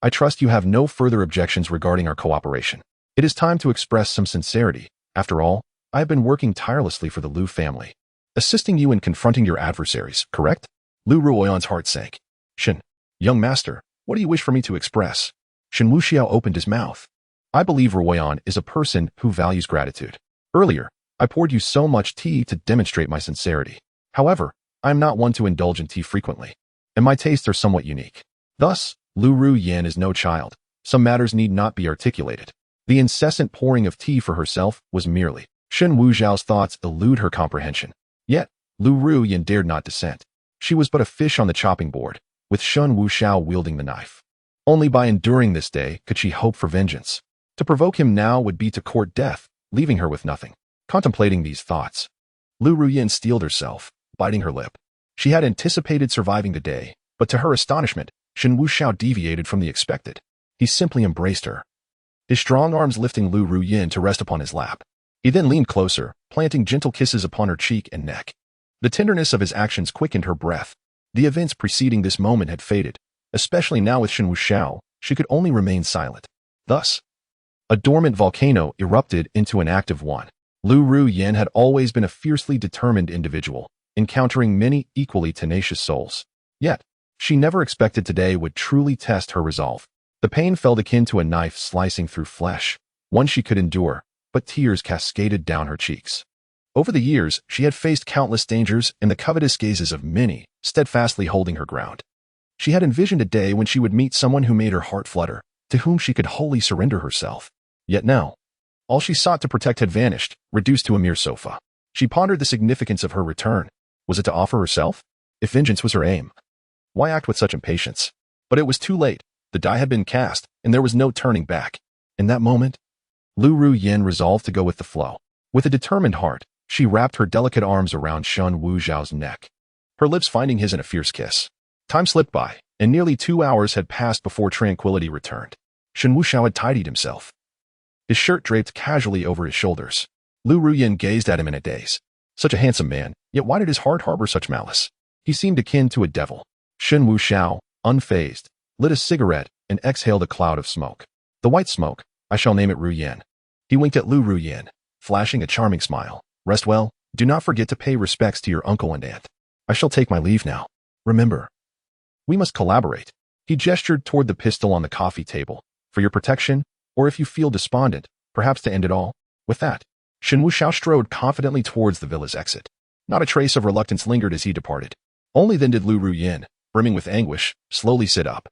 I trust you have no further objections regarding our cooperation. It is time to express some sincerity. After all, I have been working tirelessly for the Lu family, assisting you in confronting your adversaries, correct?" Lu Ruyan's heart sank. "Shen, young master, what do you wish for me to express?" Shen Wuxiao opened his mouth. "I believe Ruyan is a person who values gratitude. Earlier, I poured you so much tea to demonstrate my sincerity. However, I am not one to indulge in tea frequently, and my tastes are somewhat unique. Thus, Lu Ruyan is no child. Some matters need not be articulated." The incessant pouring of tea for herself was merely Shen Wuxiao's thoughts elude her comprehension. Yet, Lu Ruyan dared not dissent. She was but a fish on the chopping board, with Shen Wuxiao wielding the knife. Only by enduring this day could she hope for vengeance. To provoke him now would be to court death, leaving her with nothing. Contemplating these thoughts, Lu Ruyin steeled herself, biting her lip. She had anticipated surviving the day, but to her astonishment, Shen Wuxiao deviated from the expected. He simply embraced her, his strong arms lifting Lu Ruyin to rest upon his lap. He then leaned closer, planting gentle kisses upon her cheek and neck. The tenderness of his actions quickened her breath. The events preceding this moment had faded, especially now with Shen Wuxiao. She could only remain silent. Thus, a dormant volcano erupted into an active one. Lu Ruyin had always been a fiercely determined individual, encountering many equally tenacious souls. Yet, she never expected today would truly test her resolve. The pain felt akin to a knife slicing through flesh, one she could endure, but tears cascaded down her cheeks. Over the years, she had faced countless dangers and the covetous gazes of many, steadfastly holding her ground. She had envisioned a day when she would meet someone who made her heart flutter, to whom she could wholly surrender herself. Yet now, all she sought to protect had vanished, reduced to a mere sofa. She pondered the significance of her return. Was it to offer herself? If vengeance was her aim, why act with such impatience? But it was too late. The die had been cast, and there was no turning back. In that moment, Lu Ruyin resolved to go with the flow. With a determined heart, she wrapped her delicate arms around Shen Wuxiao's neck, her lips finding his in a fierce kiss. Time slipped by, and nearly 2 hours had passed before tranquility returned. Shen Wuxiao had tidied himself, his shirt draped casually over his shoulders. Lu Ruyin gazed at him in a daze. Such a handsome man, yet why did his heart harbor such malice? He seemed akin to a devil. Shen Wuxiao, unfazed, lit a cigarette and exhaled a cloud of smoke. The white smoke, I shall name it Ruyin. He winked at Lu Ruyin, flashing a charming smile. Rest well, do not forget to pay respects to your uncle and aunt. I shall take my leave now. Remember, we must collaborate. He gestured toward the pistol on the coffee table. For your protection, or if you feel despondent, perhaps to end it all. With that, Shen Wuxiao strode confidently towards the villa's exit. Not a trace of reluctance lingered as he departed. Only then did Lu Ruyin, brimming with anguish, slowly sit up.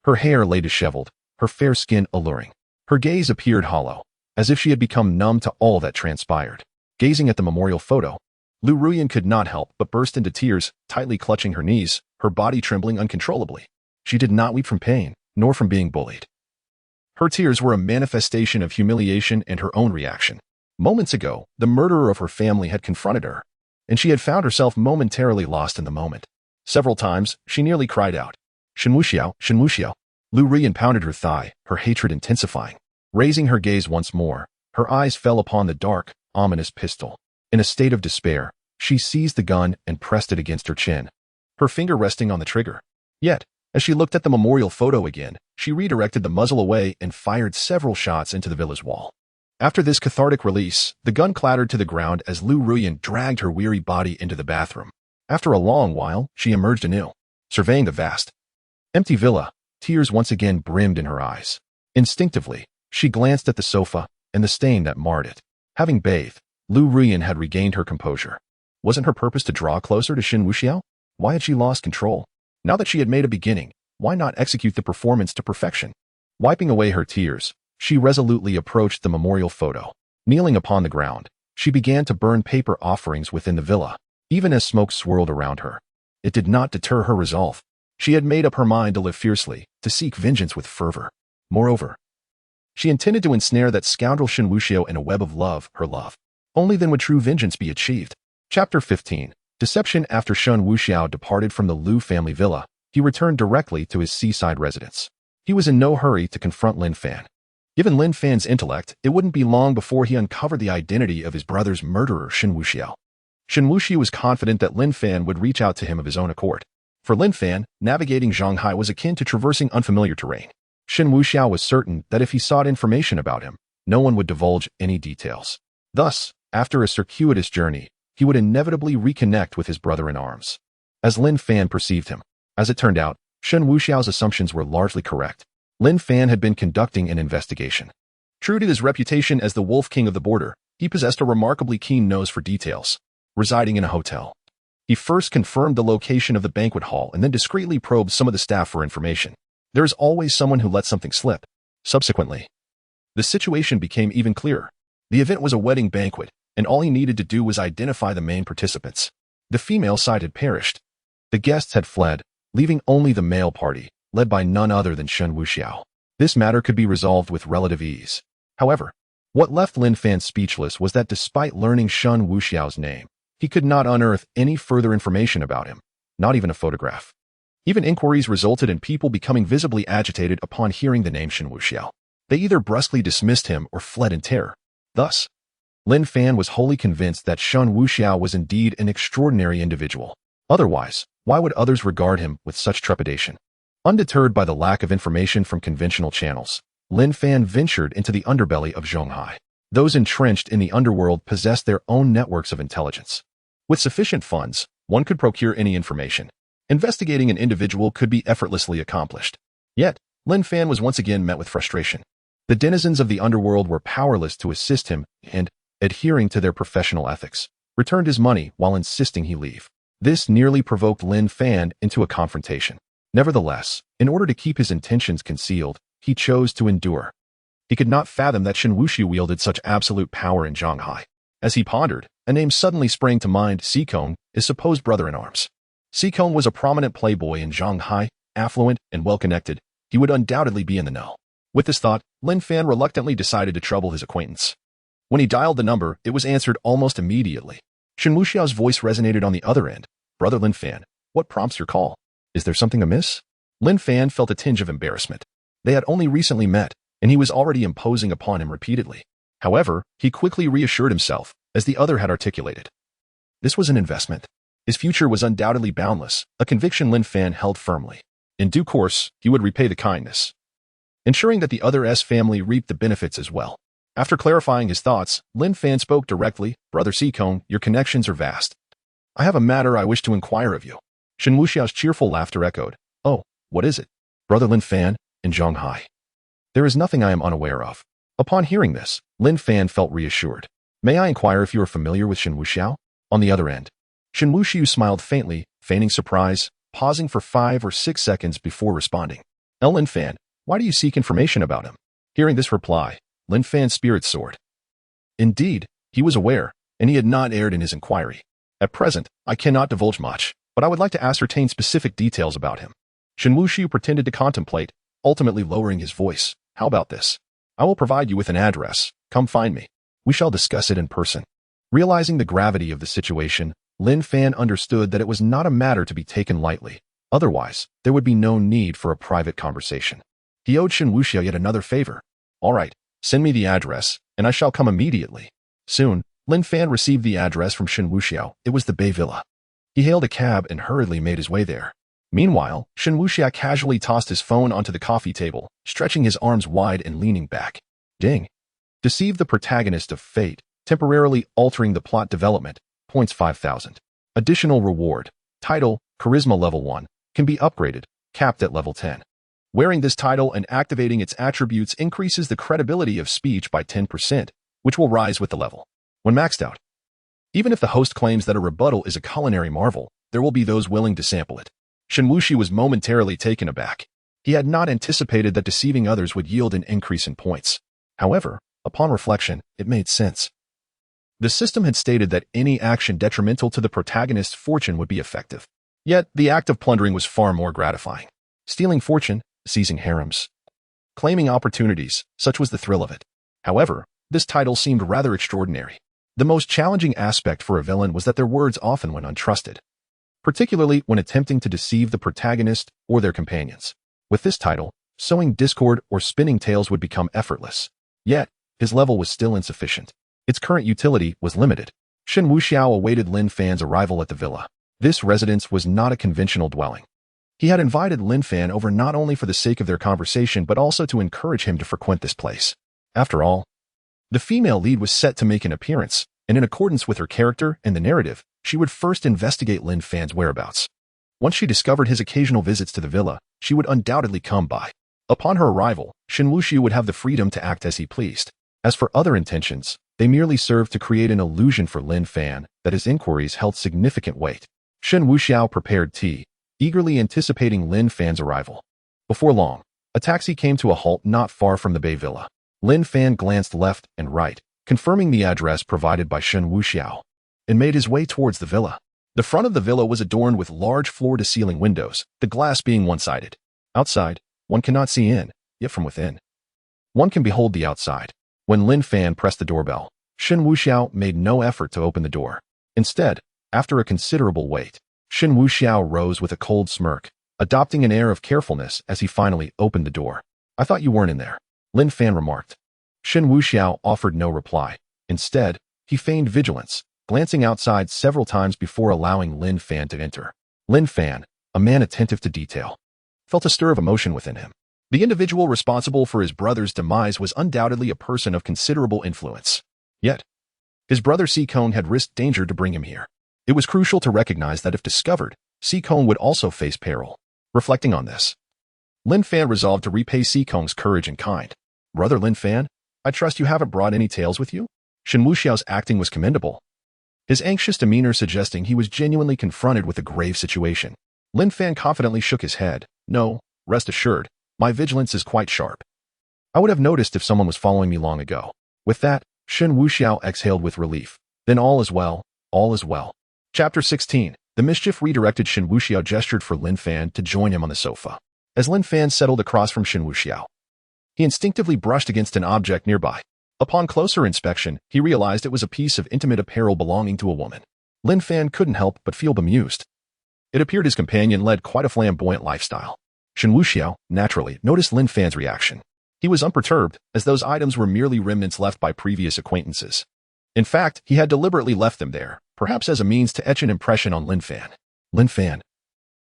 Her hair lay disheveled, her fair skin alluring. Her gaze appeared hollow, as if she had become numb to all that transpired. Gazing at the memorial photo, Lu Ruyin could not help but burst into tears, tightly clutching her knees, her body trembling uncontrollably. She did not weep from pain, nor from being bullied. Her tears were a manifestation of humiliation and her own reaction. Moments ago, the murderer of her family had confronted her, and she had found herself momentarily lost in the moment. Several times, she nearly cried out, Shen Wuxiao, Shen Wuxiao. Lu Ruyin pounded her thigh, her hatred intensifying. Raising her gaze once more, her eyes fell upon the dark, ominous pistol. In a state of despair, she seized the gun and pressed it against her chin, her finger resting on the trigger. Yet, as she looked at the memorial photo again, she redirected the muzzle away and fired several shots into the villa's wall. After this cathartic release, the gun clattered to the ground as Lu Ruyin dragged her weary body into the bathroom. After a long while, she emerged anew, surveying the vast, empty villa. Tears once again brimmed in her eyes. Instinctively, she glanced at the sofa and the stain that marred it. Having bathed, Lu Ruyin had regained her composure. Wasn't her purpose to draw closer to Shen Wuxiao? Why had she lost control? Now that she had made a beginning, why not execute the performance to perfection? Wiping away her tears, she resolutely approached the memorial photo. Kneeling upon the ground, she began to burn paper offerings within the villa, even as smoke swirled around her. It did not deter her resolve. She had made up her mind to live fiercely, to seek vengeance with fervor. Moreover, she intended to ensnare that scoundrel Shen Wuxiao in a web of love, her love. Only then would true vengeance be achieved. Chapter 15. Deception. After Shen Wuxiao departed from the Lu family villa, he returned directly to his seaside residence. He was in no hurry to confront Lin Fan. Given Lin Fan's intellect, it wouldn't be long before he uncovered the identity of his brother's murderer, Shen Wuxiao. Shen Wuxiao was confident that Lin Fan would reach out to him of his own accord. For Lin Fan, navigating Shanghai was akin to traversing unfamiliar terrain. Shen Wuxiao was certain that if he sought information about him, no one would divulge any details. Thus, after a circuitous journey, he would inevitably reconnect with his brother-in-arms. As Lin Fan perceived him, as it turned out, Shen Wuxiao's assumptions were largely correct. Lin Fan had been conducting an investigation. True to his reputation as the Wolf King of the Border, he possessed a remarkably keen nose for details. Residing in a hotel, he first confirmed the location of the banquet hall and then discreetly probed some of the staff for information. There is always someone who lets something slip. Subsequently, the situation became even clearer. The event was a wedding banquet, and all he needed to do was identify the main participants. The female side had perished. The guests had fled, leaving only the male party, led by none other than Shen Wuxiao. This matter could be resolved with relative ease. However, what left Lin Fan speechless was that despite learning Shen Wuxiao's name, he could not unearth any further information about him, not even a photograph. Even inquiries resulted in people becoming visibly agitated upon hearing the name Shen Wuxiao. They either brusquely dismissed him or fled in terror. Thus, Lin Fan was wholly convinced that Shen Wuxiao was indeed an extraordinary individual. Otherwise, why would others regard him with such trepidation? Undeterred by the lack of information from conventional channels, Lin Fan ventured into the underbelly of Zhonghai. Those entrenched in the underworld possessed their own networks of intelligence. With sufficient funds, one could procure any information. Investigating an individual could be effortlessly accomplished. Yet, Lin Fan was once again met with frustration. The denizens of the underworld were powerless to assist him and, adhering to their professional ethics, returned his money while insisting he leave. This nearly provoked Lin Fan into a confrontation. Nevertheless, in order to keep his intentions concealed, he chose to endure. He could not fathom that Shen Wuxiao wielded such absolute power in Zhonghai. As he pondered, a name suddenly sprang to mind: Sicong, his supposed brother-in-arms. Sicong was a prominent playboy in Zhonghai, affluent and well-connected. He would undoubtedly be in the know. With this thought, Lin Fan reluctantly decided to trouble his acquaintance. When he dialed the number, it was answered almost immediately. Shen Wuxiao's voice resonated on the other end. "Brother Lin Fan, what prompts your call? Is there something amiss?" Lin Fan felt a tinge of embarrassment. They had only recently met, and he was already imposing upon him repeatedly. However, he quickly reassured himself, as the other had articulated. This was an investment. His future was undoubtedly boundless, a conviction Lin Fan held firmly. In due course, he would repay the kindness, ensuring that the other's family reaped the benefits as well. After clarifying his thoughts, Lin Fan spoke directly. "Brother Sicong, your connections are vast. I have a matter I wish to inquire of you." Shen Wuxiao's cheerful laughter echoed. "Oh, what is it?" "Brother Lin Fan, in Zhonghai, there is nothing I am unaware of." Upon hearing this, Lin Fan felt reassured. "May I inquire if you are familiar with Shen Wuxiao?" On the other end, Shen Wuxiao smiled faintly, feigning surprise, pausing for 5 or 6 seconds before responding. "Lin Fan, why do you seek information about him?" Hearing this reply, Lin Fan's spirits soared. Indeed, he was aware, and he had not erred in his inquiry. "At present, I cannot divulge much, but I would like to ascertain specific details about him." Shen Wuxiao pretended to contemplate, ultimately lowering his voice. "How about this? I will provide you with an address. Come find me. We shall discuss it in person." Realizing the gravity of the situation, Lin Fan understood that it was not a matter to be taken lightly. Otherwise, there would be no need for a private conversation. He owed Shen Wuxiao yet another favor. "All right, send me the address, and I shall come immediately." Soon, Lin Fan received the address from Shen Wuxiao. It was the Bay Villa. He hailed a cab and hurriedly made his way there. Meanwhile, Shen Wuxiao casually tossed his phone onto the coffee table, stretching his arms wide and leaning back. Ding. Deceive the protagonist of fate, temporarily altering the plot development. Points 5,000. Additional reward. Title, Charisma Level 1, can be upgraded, capped at Level 10. Wearing this title and activating its attributes increases the credibility of speech by 10%, which will rise with the level. When maxed out, even if the host claims that a rebuttal is a culinary marvel, there will be those willing to sample it. Shen Wuxiao was momentarily taken aback. He had not anticipated that deceiving others would yield an increase in points. However, upon reflection, it made sense. The system had stated that any action detrimental to the protagonist's fortune would be effective. Yet, the act of plundering was far more gratifying. Stealing fortune, seizing harems, claiming opportunities, such was the thrill of it. However, this title seemed rather extraordinary. The most challenging aspect for a villain was that their words often went untrusted, particularly when attempting to deceive the protagonist or their companions. With this title, sowing discord or spinning tales would become effortless. Yet, his level was still insufficient. Its current utility was limited. Shen Wuxiao awaited Lin Fan's arrival at the villa. This residence was not a conventional dwelling. He had invited Lin Fan over not only for the sake of their conversation but also to encourage him to frequent this place. After all, the female lead was set to make an appearance, and in accordance with her character and the narrative, she would first investigate Lin Fan's whereabouts. Once she discovered his occasional visits to the villa, she would undoubtedly come by. Upon her arrival, Shen Wuxiao would have the freedom to act as he pleased. As for other intentions, they merely served to create an illusion for Lin Fan that his inquiries held significant weight. Shen Wuxiao prepared tea, eagerly anticipating Lin Fan's arrival. Before long, a taxi came to a halt not far from the Bay Villa. Lin Fan glanced left and right, confirming the address provided by Shen Wuxiao, and made his way towards the villa. The front of the villa was adorned with large floor-to-ceiling windows, the glass being one-sided. Outside, one cannot see in, yet from within, one can behold the outside. When Lin Fan pressed the doorbell, Shen Wuxiao made no effort to open the door. Instead, after a considerable wait, Shen Wuxiao rose with a cold smirk, adopting an air of carefulness as he finally opened the door. "I thought you weren't in there," Lin Fan remarked. Shen Wuxiao offered no reply. Instead, he feigned vigilance, glancing outside several times before allowing Lin Fan to enter. Lin Fan, a man attentive to detail, felt a stir of emotion within him. The individual responsible for his brother's demise was undoubtedly a person of considerable influence. Yet, his brother Sicon had risked danger to bring him here. It was crucial to recognize that if discovered, Sicon would also face peril. Reflecting on this, Lin Fan resolved to repay Sicon's courage in kind. "Brother Lin Fan, I trust you haven't brought any tales with you?" Shen Wuxiao's acting was commendable, his anxious demeanor suggesting he was genuinely confronted with a grave situation. Lin Fan confidently shook his head. "No, rest assured, my vigilance is quite sharp. I would have noticed if someone was following me long ago." With that, Shen Wuxiao exhaled with relief. "Then all is well, all is well." Chapter 16. The mischief redirected. Shen Wuxiao gestured for Lin Fan to join him on the sofa. As Lin Fan settled across from Shen Wuxiao, he instinctively brushed against an object nearby. Upon closer inspection, he realized it was a piece of intimate apparel belonging to a woman. Lin Fan couldn't help but feel bemused. It appeared his companion led quite a flamboyant lifestyle. Shen Wuxiao, naturally, noticed Lin Fan's reaction. He was unperturbed, as those items were merely remnants left by previous acquaintances. In fact, he had deliberately left them there, perhaps as a means to etch an impression on Lin Fan. "Lin Fan,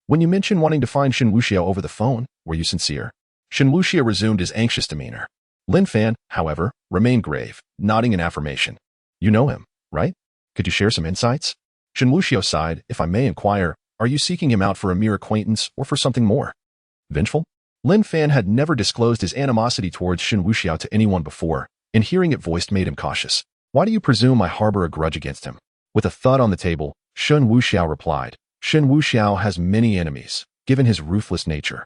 when you mentioned wanting to find Shen Wuxiao over the phone, were you sincere?" Shen Wuxiao resumed his anxious demeanor. Lin Fan, however, remained grave, nodding in affirmation. "You know him, right? Could you share some insights?" Shen Wuxiao sighed. "If I may inquire, are you seeking him out for a mere acquaintance or for something more vengeful?" Lin Fan had never disclosed his animosity towards Shen Wuxiao to anyone before, and hearing it voiced made him cautious. "Why do you presume I harbor a grudge against him?" With a thud on the table, Shen Wuxiao replied, "Shen Wuxiao has many enemies, given his ruthless nature.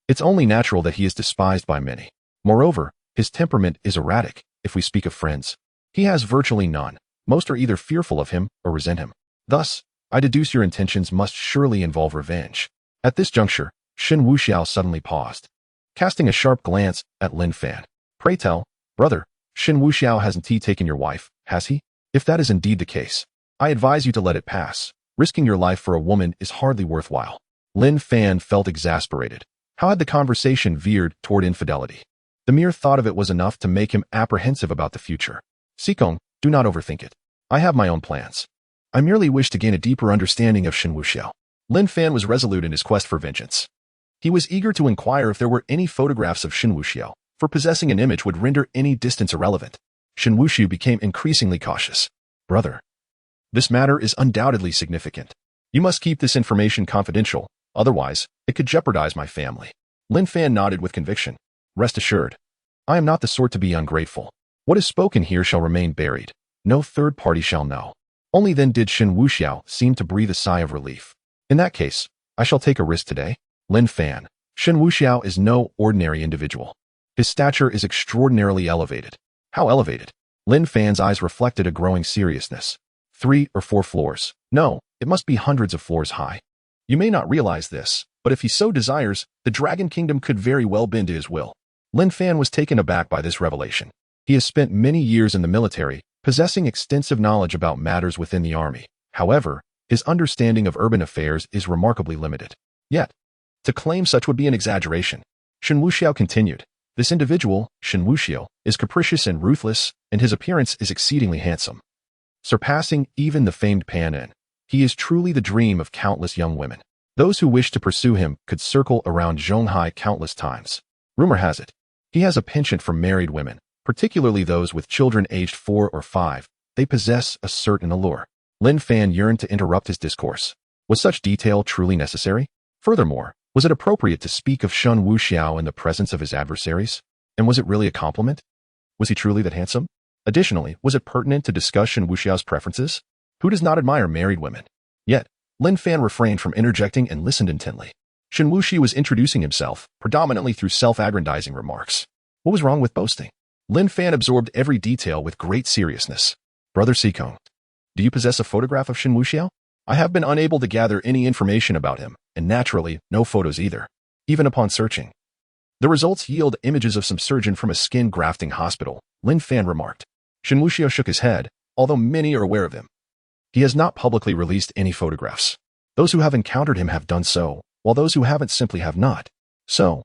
It's only natural that he is despised by many. Moreover, his temperament is erratic. If we speak of friends, he has virtually none. Most are either fearful of him or resent him. Thus, I deduce your intentions must surely involve revenge." At this juncture, Shen Wuxiao suddenly paused, casting a sharp glance at Lin Fan. "Pray tell, brother, Shen Wuxiao hasn't he taken your wife, has he? If that is indeed the case, I advise you to let it pass. Risking your life for a woman is hardly worthwhile." Lin Fan felt exasperated. How had the conversation veered toward infidelity? The mere thought of it was enough to make him apprehensive about the future. "Sicon, do not overthink it. I have my own plans. I merely wish to gain a deeper understanding of Shen Wuxiao." Lin Fan was resolute in his quest for vengeance. He was eager to inquire if there were any photographs of Shen Wuxiao, for possessing an image would render any distance irrelevant. Shen Wuxiao became increasingly cautious. "Brother, this matter is undoubtedly significant. You must keep this information confidential, otherwise, it could jeopardize my family." Lin Fan nodded with conviction. "Rest assured, I am not the sort to be ungrateful. What is spoken here shall remain buried. No third party shall know." Only then did Shen Wuxiao seem to breathe a sigh of relief. "In that case, I shall take a risk today." Lin Fan, Shen Wuxiao is no ordinary individual. His stature is extraordinarily elevated. How elevated? Lin Fan's eyes reflected a growing seriousness. 3 or 4 floors. No, it must be hundreds of floors high. You may not realize this, but if he so desires, the Dragon Kingdom could very well bend to his will. Lin Fan was taken aback by this revelation. He has spent many years in the military, possessing extensive knowledge about matters within the army. However, his understanding of urban affairs is remarkably limited. Yet, to claim such would be an exaggeration. Shen Wuxiao continued. "This individual, Shen Wuxiao, is capricious and ruthless, and his appearance is exceedingly handsome, surpassing even the famed Pan En. He is truly the dream of countless young women. Those who wish to pursue him could circle around Zhonghai countless times. Rumor has it, he has a penchant for married women, particularly those with children aged 4 or 5. They possess a certain allure." Lin Fan yearned to interrupt his discourse. Was such detail truly necessary? Furthermore, was it appropriate to speak of Shen Wuxiao in the presence of his adversaries? And was it really a compliment? Was he truly that handsome? Additionally, was it pertinent to discuss Shen Wuxiao's preferences? Who does not admire married women? Yet, Lin Fan refrained from interjecting and listened intently. Shen Wuxiao was introducing himself, predominantly through self-aggrandizing remarks. What was wrong with boasting? Lin Fan absorbed every detail with great seriousness. "Brother Sicon, do you possess a photograph of Shen Wuxiao?" I have been unable to gather any information about him, and naturally, no photos either, even upon searching. The results yield images of some surgeon from a skin grafting hospital, Lin Fan remarked. Shen Wuxiao shook his head, although many are aware of him. He has not publicly released any photographs. Those who have encountered him have done so, while those who haven't simply have not. So,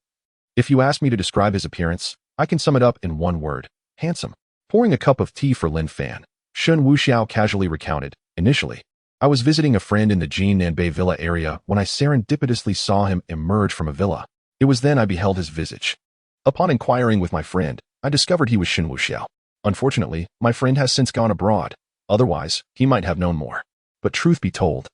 if you ask me to describe his appearance, I can sum it up in one word: handsome. Pouring a cup of tea for Lin Fan, Shen Wuxiao casually recounted, initially, I was visiting a friend in the Jinnanbei villa area when I serendipitously saw him emerge from a villa. It was then I beheld his visage. Upon inquiring with my friend, I discovered he was Shen Wuxiao. Unfortunately, my friend has since gone abroad. Otherwise, he might have known more. But truth be told,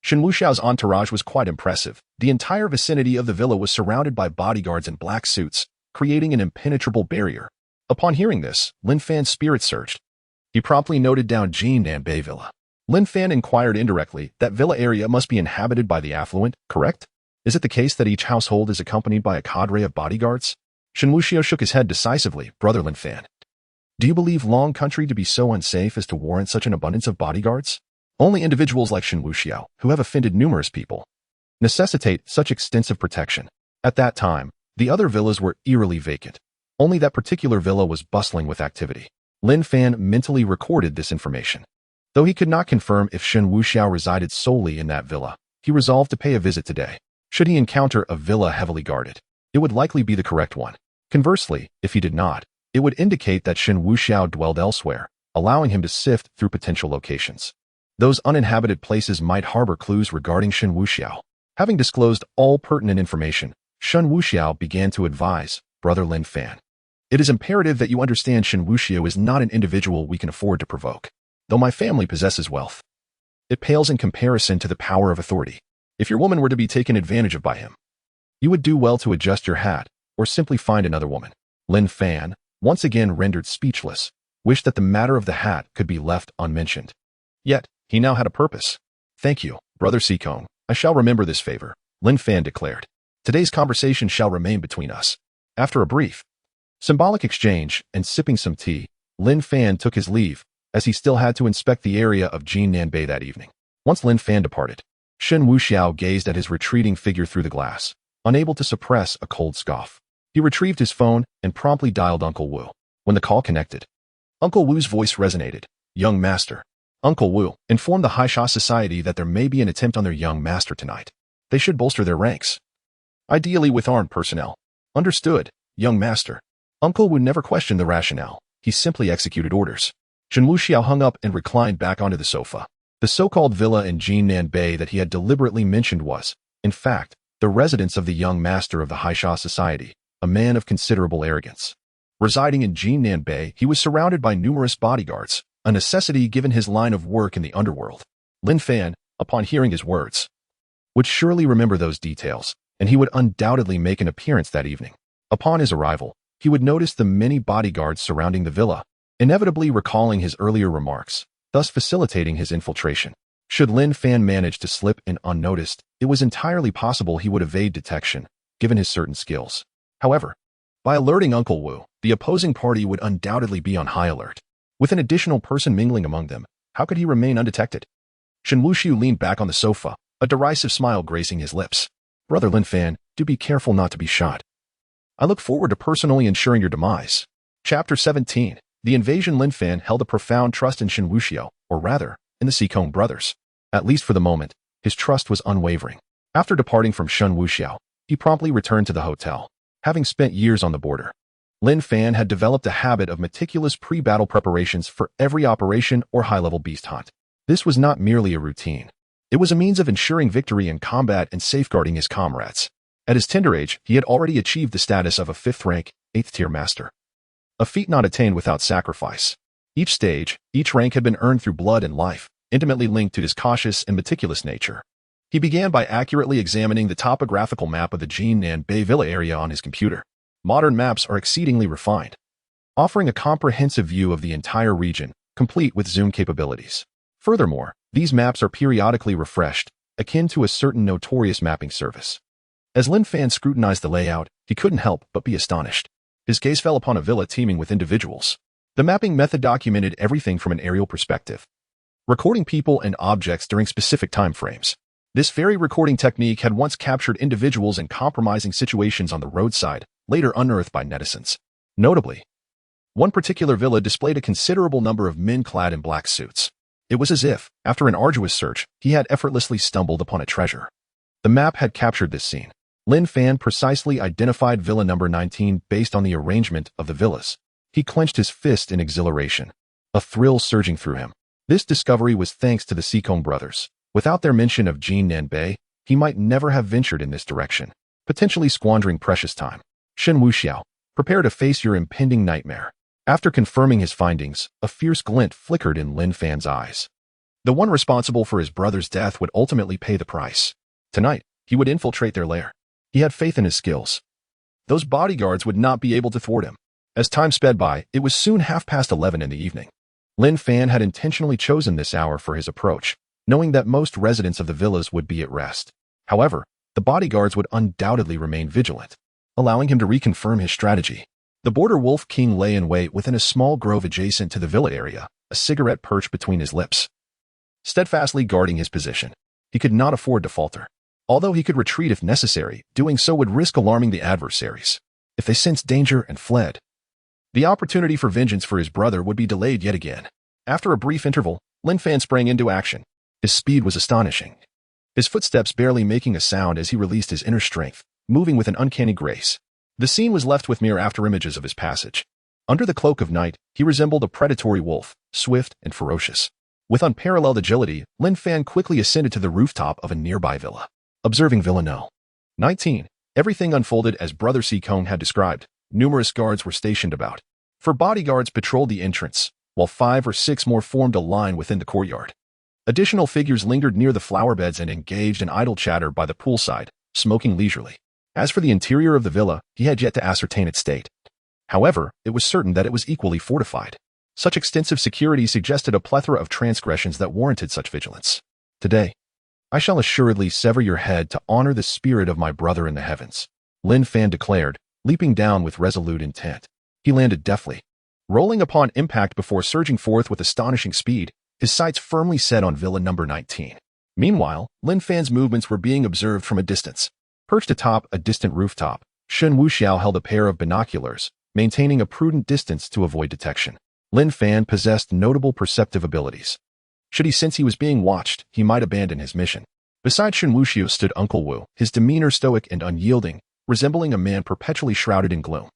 Shen Wuxiao's entourage was quite impressive. The entire vicinity of the villa was surrounded by bodyguards in black suits, creating an impenetrable barrier. Upon hearing this, Lin Fan's spirit surged. He promptly noted down Jinnanbei villa. Lin Fan inquired indirectly, that villa area must be inhabited by the affluent, correct? Is it the case that each household is accompanied by a cadre of bodyguards? Shen Wuxiao shook his head decisively. Brother Lin Fan, do you believe Long Country to be so unsafe as to warrant such an abundance of bodyguards? Only individuals like Shen Wuxiao, who have offended numerous people, necessitate such extensive protection. At that time, the other villas were eerily vacant. Only that particular villa was bustling with activity. Lin Fan mentally recorded this information. Though he could not confirm if Shen Wuxiao resided solely in that villa, he resolved to pay a visit today. Should he encounter a villa heavily guarded, it would likely be the correct one. Conversely, if he did not, it would indicate that Shen Wuxiao dwelled elsewhere, allowing him to sift through potential locations. Those uninhabited places might harbor clues regarding Shen Wuxiao. Having disclosed all pertinent information, Shen Wuxiao began to advise, Brother Lin Fan, it is imperative that you understand Shen Wuxiao is not an individual we can afford to provoke. Though my family possesses wealth, it pales in comparison to the power of authority. If your woman were to be taken advantage of by him, you would do well to adjust your hat, or simply find another woman. Lin Fan, once again rendered speechless, wished that the matter of the hat could be left unmentioned. Yet, he now had a purpose. Thank you, Brother Sikong. I shall remember this favor, Lin Fan declared. Today's conversation shall remain between us. After a brief, symbolic exchange and sipping some tea, Lin Fan took his leave, as he still had to inspect the area of Jinnanbei that evening. Once Lin Fan departed, Shen Wuxiao gazed at his retreating figure through the glass, unable to suppress a cold scoff. He retrieved his phone and promptly dialed Uncle Wu. When the call connected, Uncle Wu's voice resonated. Young master. Uncle Wu, inform the Haisha Society that there may be an attempt on their young master tonight. They should bolster their ranks, ideally with armed personnel. Understood, young master. Uncle Wu never questioned the rationale. He simply executed orders. Shen Wuxiao hung up and reclined back onto the sofa. The so-called villa in Jinnanbei that he had deliberately mentioned was, in fact, the residence of the young master of the Haisha Society, a man of considerable arrogance. Residing in Jinnanbei, he was surrounded by numerous bodyguards, a necessity given his line of work in the underworld. Lin Fan, upon hearing his words, would surely remember those details, and he would undoubtedly make an appearance that evening. Upon his arrival, he would notice the many bodyguards surrounding the villa, inevitably recalling his earlier remarks, thus facilitating his infiltration. Should Lin Fan manage to slip in unnoticed, it was entirely possible he would evade detection, given his certain skills. However, by alerting Uncle Wu, the opposing party would undoubtedly be on high alert. With an additional person mingling among them, how could he remain undetected? Shen Wuxiao leaned back on the sofa, a derisive smile gracing his lips. Brother Lin Fan, do be careful not to be shot. I look forward to personally ensuring your demise. Chapter 17. The invasion. Lin Fan held a profound trust in Shen Wuxiao, or rather, in the Sikong brothers. At least for the moment, his trust was unwavering. After departing from Shen Wuxiao, he promptly returned to the hotel. Having spent years on the border, Lin Fan had developed a habit of meticulous pre-battle preparations for every operation or high-level beast hunt. This was not merely a routine. It was a means of ensuring victory in combat and safeguarding his comrades. At his tender age, he had already achieved the status of a 5th-rank, 8th-tier master, a feat not attained without sacrifice. Each stage, each rank had been earned through blood and life, intimately linked to his cautious and meticulous nature. He began by accurately examining the topographical map of the Jinnanbei villa area on his computer. Modern maps are exceedingly refined, offering a comprehensive view of the entire region, complete with zoom capabilities. Furthermore, these maps are periodically refreshed, akin to a certain notorious mapping service. As Lin Fan scrutinized the layout, he couldn't help but be astonished. His gaze fell upon a villa teeming with individuals. The mapping method documented everything from an aerial perspective, recording people and objects during specific time frames. This very recording technique had once captured individuals in compromising situations on the roadside, later unearthed by netizens. Notably, one particular villa displayed a considerable number of men clad in black suits. It was as if, after an arduous search, he had effortlessly stumbled upon a treasure. The map had captured this scene. Lin Fan precisely identified Villa number 19 based on the arrangement of the villas. He clenched his fist in exhilaration, a thrill surging through him. This discovery was thanks to the Sikong brothers. Without their mention of Jin Nanbei, he might never have ventured in this direction, potentially squandering precious time. Shen Wuxiao, prepare to face your impending nightmare. After confirming his findings, a fierce glint flickered in Lin Fan's eyes. The one responsible for his brother's death would ultimately pay the price. Tonight, he would infiltrate their lair. He had faith in his skills. Those bodyguards would not be able to thwart him. As time sped by, it was soon 11:30 in the evening. Lin Fan had intentionally chosen this hour for his approach, knowing that most residents of the villas would be at rest. However, the bodyguards would undoubtedly remain vigilant, allowing him to reconfirm his strategy. The border wolf king lay in wait within a small grove adjacent to the villa area, a cigarette perched between his lips, steadfastly guarding his position. He could not afford to falter. Although he could retreat if necessary, doing so would risk alarming the adversaries. If they sensed danger and fled, the opportunity for vengeance for his brother would be delayed yet again. After a brief interval, Lin Fan sprang into action. His speed was astonishing, his footsteps barely making a sound as he released his inner strength, moving with an uncanny grace. The scene was left with mere afterimages of his passage. Under the cloak of night, he resembled a predatory wolf, swift and ferocious. With unparalleled agility, Lin Fan quickly ascended to the rooftop of a nearby villa. Observing Villa No. 19, everything unfolded as Brother Sikong had described. Numerous guards were stationed about. 4 bodyguards patrolled the entrance, while 5 or 6 more formed a line within the courtyard. Additional figures lingered near the flower beds and engaged in idle chatter by the poolside, smoking leisurely. As for the interior of the villa, he had yet to ascertain its state. However, it was certain that it was equally fortified. Such extensive security suggested a plethora of transgressions that warranted such vigilance. Today, I shall assuredly sever your head to honor the spirit of my brother in the heavens, Lin Fan declared, leaping down with resolute intent. He landed deftly, rolling upon impact before surging forth with astonishing speed, his sights firmly set on Villa number 19. Meanwhile, Lin Fan's movements were being observed from a distance. Perched atop a distant rooftop, Shen Wuxiao held a pair of binoculars, maintaining a prudent distance to avoid detection. Lin Fan possessed notable perceptive abilities. Should he sense he was being watched, he might abandon his mission. Beside Shen Wuxiao stood Uncle Wu, his demeanor stoic and unyielding, resembling a man perpetually shrouded in gloom.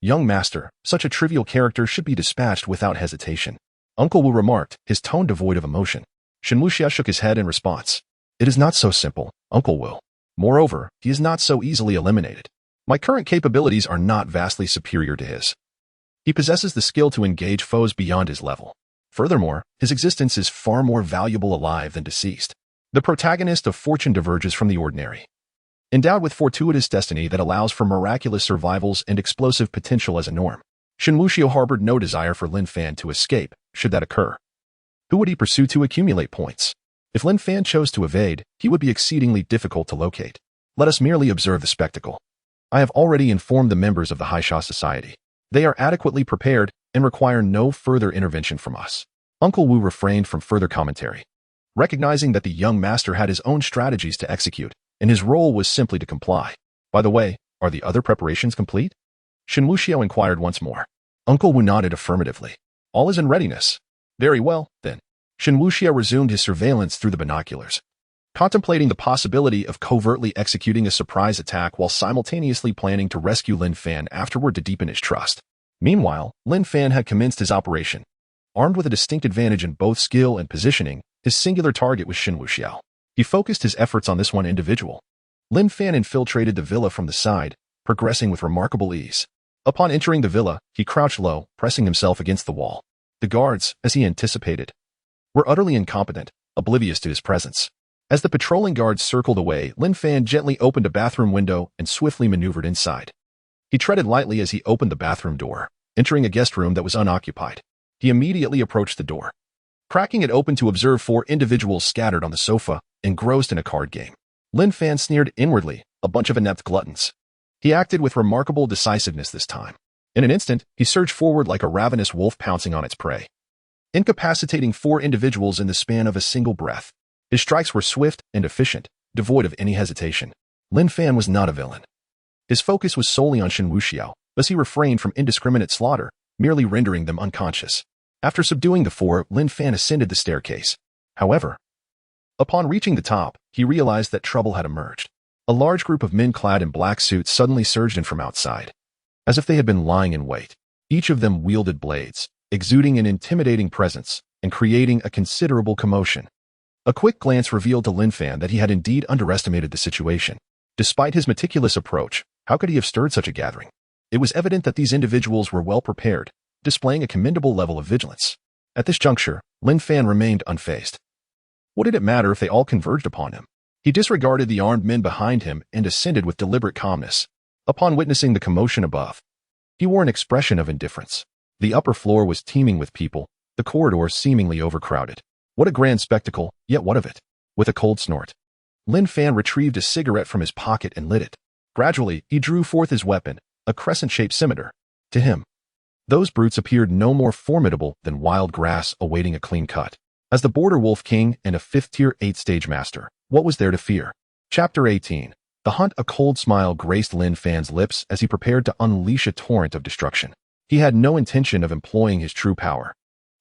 Young master, such a trivial character should be dispatched without hesitation, Uncle Wu remarked, his tone devoid of emotion. Shen Wuxiao shook his head in response. It is not so simple, Uncle Wu. Moreover, he is not so easily eliminated. My current capabilities are not vastly superior to his. He possesses the skill to engage foes beyond his level. Furthermore, his existence is far more valuable alive than deceased. The protagonist of fortune diverges from the ordinary. Endowed with fortuitous destiny that allows for miraculous survivals and explosive potential as a norm, Shen Wuxiao harbored no desire for Lin Fan to escape, should that occur. Who would he pursue to accumulate points? If Lin Fan chose to evade, he would be exceedingly difficult to locate. Let us merely observe the spectacle. I have already informed the members of the Haisha Society. They are adequately prepared and require no further intervention from us. Uncle Wu refrained from further commentary, recognizing that the young master had his own strategies to execute, and his role was simply to comply. By the way, are the other preparations complete? Shen Wuxiao inquired once more. Uncle Wu nodded affirmatively. All is in readiness. Very well, then. Shen Wuxiao resumed his surveillance through the binoculars, contemplating the possibility of covertly executing a surprise attack while simultaneously planning to rescue Lin Fan afterward to deepen his trust. Meanwhile, Lin Fan had commenced his operation. Armed with a distinct advantage in both skill and positioning, his singular target was Shen Wuxiao. He focused his efforts on this one individual. Lin Fan infiltrated the villa from the side, progressing with remarkable ease. Upon entering the villa, he crouched low, pressing himself against the wall. The guards, as he anticipated, were utterly incompetent, oblivious to his presence. As the patrolling guards circled away, Lin Fan gently opened a bathroom window and swiftly maneuvered inside. He treaded lightly as he opened the bathroom door, entering a guest room that was unoccupied. He immediately approached the door, cracking it open to observe 4 individuals scattered on the sofa, engrossed in a card game. Lin Fan sneered inwardly, a bunch of inept gluttons. He acted with remarkable decisiveness this time. In an instant, he surged forward like a ravenous wolf pouncing on its prey. incapacitating 4 individuals in the span of a single breath. His strikes were swift and efficient, devoid of any hesitation. Lin Fan was not a villain. His focus was solely on Shen Wuxiao, thus he refrained from indiscriminate slaughter, merely rendering them unconscious. After subduing the 4, Lin Fan ascended the staircase. However, upon reaching the top, he realized that trouble had emerged. A large group of men clad in black suits suddenly surged in from outside, as if they had been lying in wait. Each of them wielded blades, exuding an intimidating presence and creating a considerable commotion. A quick glance revealed to Lin Fan that he had indeed underestimated the situation. Despite his meticulous approach, how could he have stirred such a gathering? It was evident that these individuals were well prepared, displaying a commendable level of vigilance. At this juncture, Lin Fan remained unfazed. What did it matter if they all converged upon him? He disregarded the armed men behind him and ascended with deliberate calmness. Upon witnessing the commotion above, he wore an expression of indifference. The upper floor was teeming with people, the corridor seemingly overcrowded. What a grand spectacle, yet what of it? With a cold snort, Lin Fan retrieved a cigarette from his pocket and lit it. Gradually, he drew forth his weapon, a crescent-shaped scimitar. To him, those brutes appeared no more formidable than wild grass awaiting a clean cut. As the Border Wolf King and a 5th-tier 8th-stage master, what was there to fear? Chapter 18. The Hunt. A cold smile graced Lin Fan's lips as he prepared to unleash a torrent of destruction. He had no intention of employing his true power.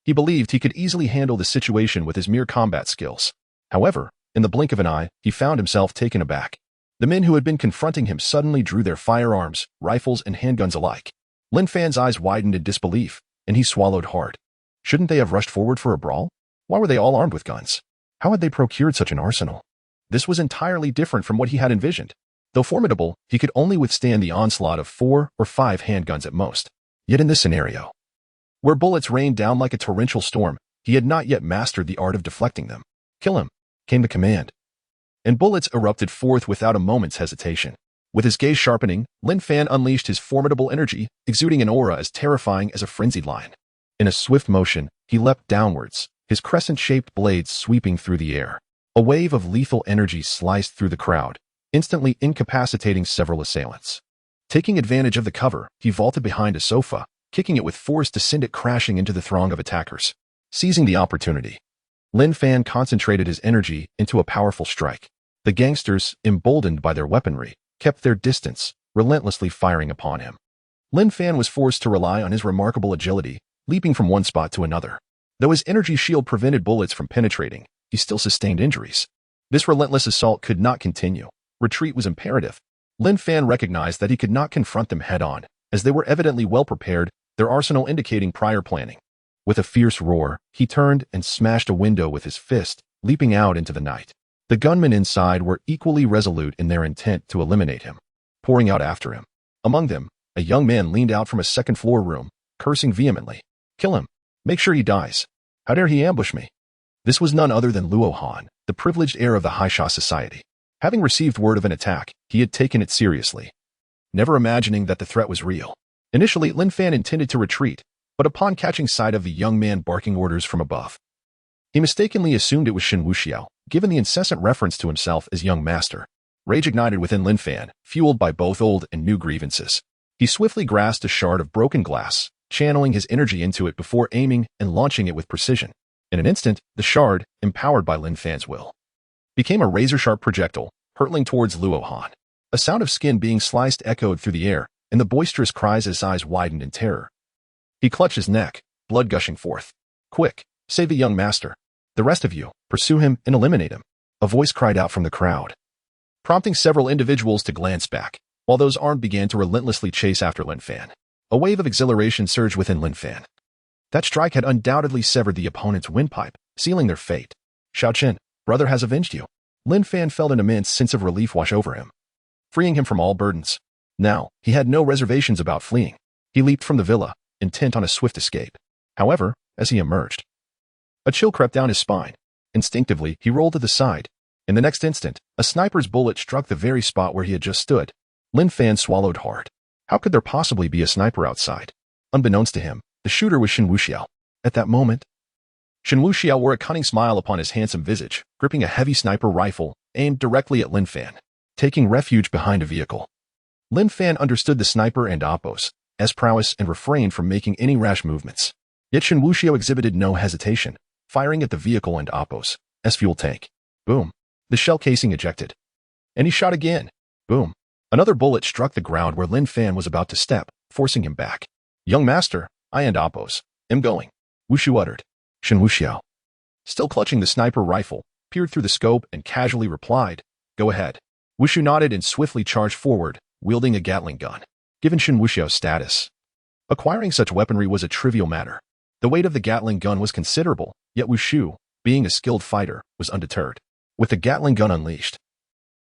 He believed he could easily handle the situation with his mere combat skills. However, in the blink of an eye, he found himself taken aback. The men who had been confronting him suddenly drew their firearms, rifles, and handguns alike. Lin Fan's eyes widened in disbelief, and he swallowed hard. Shouldn't they have rushed forward for a brawl? Why were they all armed with guns? How had they procured such an arsenal? This was entirely different from what he had envisioned. Though formidable, he could only withstand the onslaught of 4 or 5 handguns at most. Yet in this scenario, where bullets rained down like a torrential storm, he had not yet mastered the art of deflecting them. Kill him, came the command. And bullets erupted forth without a moment's hesitation. With his gaze sharpening, Lin Fan unleashed his formidable energy, exuding an aura as terrifying as a frenzied lion. In a swift motion, he leapt downwards, his crescent-shaped blades sweeping through the air. A wave of lethal energy sliced through the crowd, instantly incapacitating several assailants. Taking advantage of the cover, he vaulted behind a sofa, kicking it with force to send it crashing into the throng of attackers. Seizing the opportunity, Lin Fan concentrated his energy into a powerful strike. The gangsters, emboldened by their weaponry, kept their distance, relentlessly firing upon him. Lin Fan was forced to rely on his remarkable agility, leaping from one spot to another. Though his energy shield prevented bullets from penetrating, he still sustained injuries. This relentless assault could not continue. Retreat was imperative. Lin Fan recognized that he could not confront them head-on, as they were evidently well prepared, their arsenal indicating prior planning. With a fierce roar, he turned and smashed a window with his fist, leaping out into the night. The gunmen inside were equally resolute in their intent to eliminate him, pouring out after him. Among them, a young man leaned out from a second-floor room, cursing vehemently. Kill him. Make sure he dies. How dare he ambush me? This was none other than Luo Han, the privileged heir of the Haisha society. Having received word of an attack, he had taken it seriously, never imagining that the threat was real. Initially, Lin Fan intended to retreat, but upon catching sight of the young man barking orders from above, he mistakenly assumed it was Shen Wuxiao, given the incessant reference to himself as young master. Rage ignited within Lin Fan, fueled by both old and new grievances. He swiftly grasped a shard of broken glass, channeling his energy into it before aiming and launching it with precision. In an instant, the shard, empowered by Lin Fan's will, became a razor-sharp projectile, hurtling towards Luo Han. A sound of skin being sliced echoed through the air, and the boisterous cries as his eyes widened in terror. He clutched his neck, blood gushing forth. Quick, save the young master. The rest of you, pursue him and eliminate him. A voice cried out from the crowd, prompting several individuals to glance back, while those armed began to relentlessly chase after Lin Fan. A wave of exhilaration surged within Lin Fan. That strike had undoubtedly severed the opponent's windpipe, sealing their fate. Xiao Chen, brother has avenged you. Lin Fan felt an immense sense of relief wash over him, freeing him from all burdens. Now, he had no reservations about fleeing. He leaped from the villa, intent on a swift escape. However, as he emerged, a chill crept down his spine. Instinctively, he rolled to the side. In the next instant, a sniper's bullet struck the very spot where he had just stood. Lin Fan swallowed hard. How could there possibly be a sniper outside? Unbeknownst to him, the shooter was Shen Wuxiao. At that moment, Shen Wuxiao wore a cunning smile upon his handsome visage, gripping a heavy sniper rifle aimed directly at Lin Fan, taking refuge behind a vehicle. Lin Fan understood the sniper and oppos as prowess and refrained from making any rash movements. Yet Shen Wuxiao exhibited no hesitation, firing at the vehicle and Oppo's fuel tank. Boom. The shell casing ejected. And he shot again. Boom. Another bullet struck the ground where Lin Fan was about to step, forcing him back. Young master, I and Oppo's am going, Wuxu uttered. Shen Wuxiao, still clutching the sniper rifle, peered through the scope and casually replied, go ahead. Wuxu nodded and swiftly charged forward, wielding a Gatling gun. Given Shen Wuxiao's status, acquiring such weaponry was a trivial matter. The weight of the Gatling gun was considerable, yet Wuxu, being a skilled fighter, was undeterred. With the Gatling gun unleashed,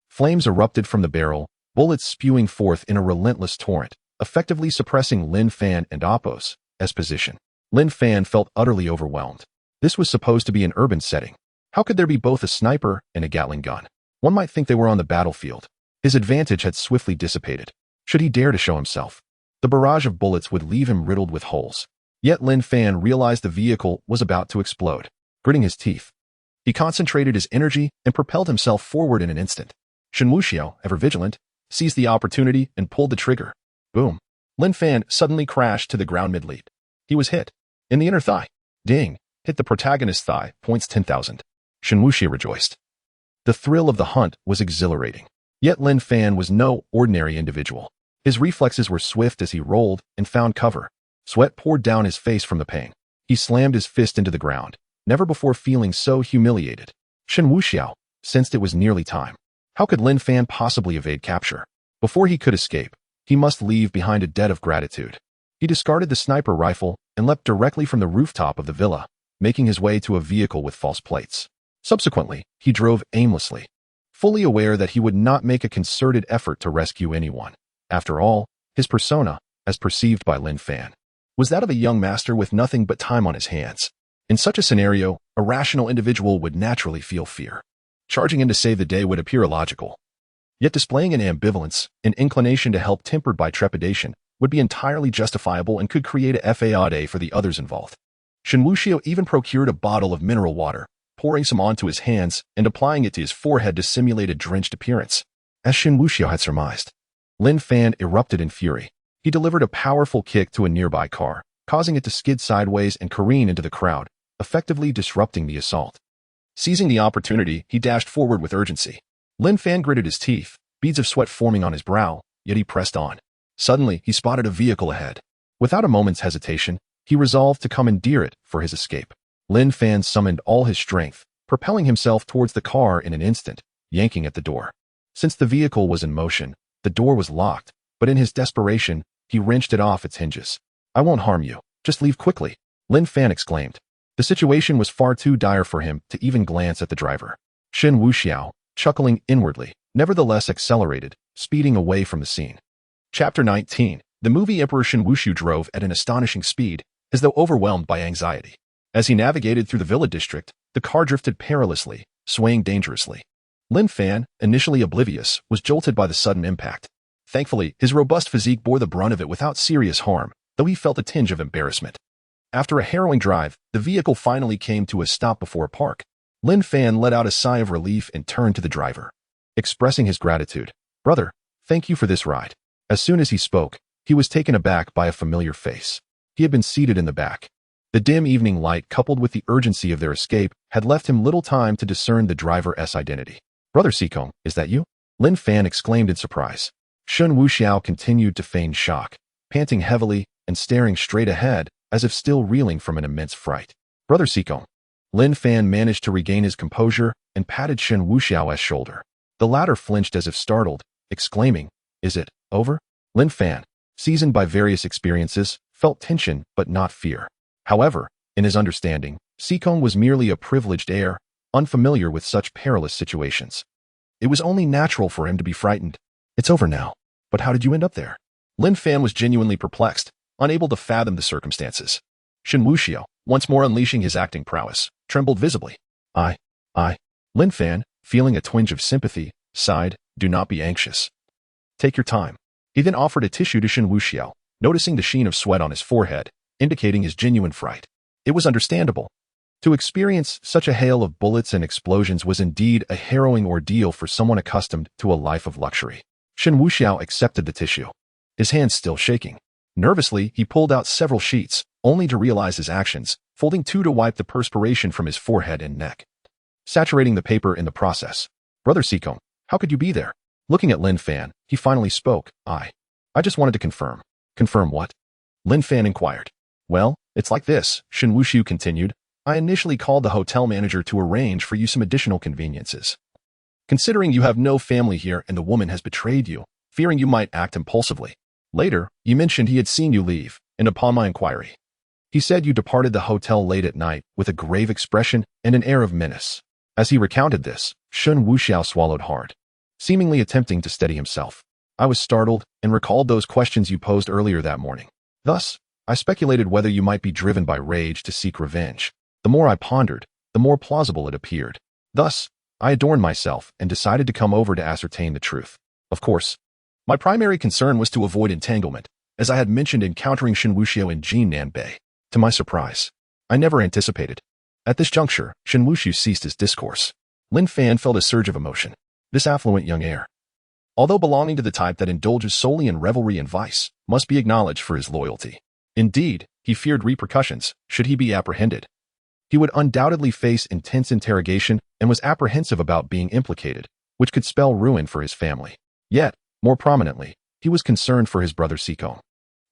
flames erupted from the barrel, bullets spewing forth in a relentless torrent, effectively suppressing Lin Fan and Oppo's position. Lin Fan felt utterly overwhelmed. This was supposed to be an urban setting. How could there be both a sniper and a Gatling gun? One might think they were on the battlefield. His advantage had swiftly dissipated. Should he dare to show himself, the barrage of bullets would leave him riddled with holes. Yet Lin Fan realized the vehicle was about to explode. Gritting his teeth, he concentrated his energy and propelled himself forward in an instant. Shen Wuxiao, ever vigilant, seized the opportunity and pulled the trigger. Boom. Lin Fan suddenly crashed to the ground mid-leap. He was hit in the inner thigh. Ding. Hit the protagonist's thigh, points 10,000. Shen Wuxiao rejoiced. The thrill of the hunt was exhilarating. Yet Lin Fan was no ordinary individual. His reflexes were swift as he rolled and found cover. Sweat poured down his face from the pain. He slammed his fist into the ground, never before feeling so humiliated. Shen Wuxiao sensed it was nearly time. How could Lin Fan possibly evade capture? Before he could escape, he must leave behind a debt of gratitude. He discarded the sniper rifle and leapt directly from the rooftop of the villa, making his way to a vehicle with false plates. Subsequently, he drove aimlessly, fully aware that he would not make a concerted effort to rescue anyone. After all, his persona, as perceived by Lin Fan, was that of a young master with nothing but time on his hands. In such a scenario, a rational individual would naturally feel fear. Charging in to save the day would appear illogical. Yet displaying an ambivalence, an inclination to help tempered by trepidation, would be entirely justifiable and could create a fade for the others involved. Shen Wuxiao even procured a bottle of mineral water, pouring some onto his hands and applying it to his forehead to simulate a drenched appearance. As Shen Wuxiao had surmised, Lin Fan erupted in fury. He delivered a powerful kick to a nearby car, causing it to skid sideways and careen into the crowd, effectively disrupting the assault. Seizing the opportunity, he dashed forward with urgency. Lin Fan gritted his teeth, beads of sweat forming on his brow, yet he pressed on. Suddenly, he spotted a vehicle ahead. Without a moment's hesitation, he resolved to commandeer it for his escape. Lin Fan summoned all his strength, propelling himself towards the car in an instant, yanking at the door. Since the vehicle was in motion, the door was locked, but in his desperation, he wrenched it off its hinges. I won't harm you. Just leave quickly, Lin Fan exclaimed. The situation was far too dire for him to even glance at the driver. Shen Wuxiao, chuckling inwardly, nevertheless accelerated, speeding away from the scene. Chapter 19. The movie Emperor Shen Wuxiao drove at an astonishing speed, as though overwhelmed by anxiety. As he navigated through the villa district, the car drifted perilously, swaying dangerously. Lin Fan, initially oblivious, was jolted by the sudden impact. Thankfully, his robust physique bore the brunt of it without serious harm, though he felt a tinge of embarrassment. After a harrowing drive, the vehicle finally came to a stop before a park. Lin Fan let out a sigh of relief and turned to the driver, expressing his gratitude. Brother, thank you for this ride. As soon as he spoke, he was taken aback by a familiar face. He had been seated in the back. The dim evening light coupled with the urgency of their escape had left him little time to discern the driver's identity. Brother Sikong, is that you? Lin Fan exclaimed in surprise. Shen Wuxiao continued to feign shock, panting heavily and staring straight ahead as if still reeling from an immense fright. Brother Sikong. Lin Fan managed to regain his composure and patted Shen Wuxiao's shoulder. The latter flinched as if startled, exclaiming, Is it over? Lin Fan, seasoned by various experiences, felt tension but not fear. However, in his understanding, Sikong was merely a privileged heir, unfamiliar with such perilous situations. It was only natural for him to be frightened. It's over now. But how did you end up there? Lin Fan was genuinely perplexed, unable to fathom the circumstances. Shen Wuxiao, once more unleashing his acting prowess, trembled visibly. I. Lin Fan, feeling a twinge of sympathy, sighed, Do not be anxious. Take your time. He then offered a tissue to Shen Wuxiao, noticing the sheen of sweat on his forehead, indicating his genuine fright. It was understandable. To experience such a hail of bullets and explosions was indeed a harrowing ordeal for someone accustomed to a life of luxury. Shen Wuxiao accepted the tissue, his hands still shaking. Nervously, he pulled out several sheets, only to realize his actions, folding two to wipe the perspiration from his forehead and neck, saturating the paper in the process. Brother Sikong, how could you be there? Looking at Lin Fan, he finally spoke. I just wanted to confirm. Confirm what? Lin Fan inquired. Well, it's like this, Shen Wuxiao continued. I initially called the hotel manager to arrange for you some additional conveniences. Considering you have no family here and the woman has betrayed you, fearing you might act impulsively. Later, you mentioned he had seen you leave, and upon my inquiry, he said you departed the hotel late at night with a grave expression and an air of menace. As he recounted this, Shen Wuxiao swallowed hard, seemingly attempting to steady himself. I was startled and recalled those questions you posed earlier that morning. Thus, I speculated whether you might be driven by rage to seek revenge. The more I pondered, the more plausible it appeared. Thus, I adorned myself and decided to come over to ascertain the truth. Of course, my primary concern was to avoid entanglement, as I had mentioned encountering Shen Wuxiao in Jinnan Bay. To my surprise, I never anticipated. At this juncture, Shen Wuxiao ceased his discourse. Lin Fan felt a surge of emotion. This affluent young heir, although belonging to the type that indulges solely in revelry and vice, must be acknowledged for his loyalty. Indeed, he feared repercussions should he be apprehended. He would undoubtedly face intense interrogation and was apprehensive about being implicated, which could spell ruin for his family. Yet, more prominently, he was concerned for his brother Sikong,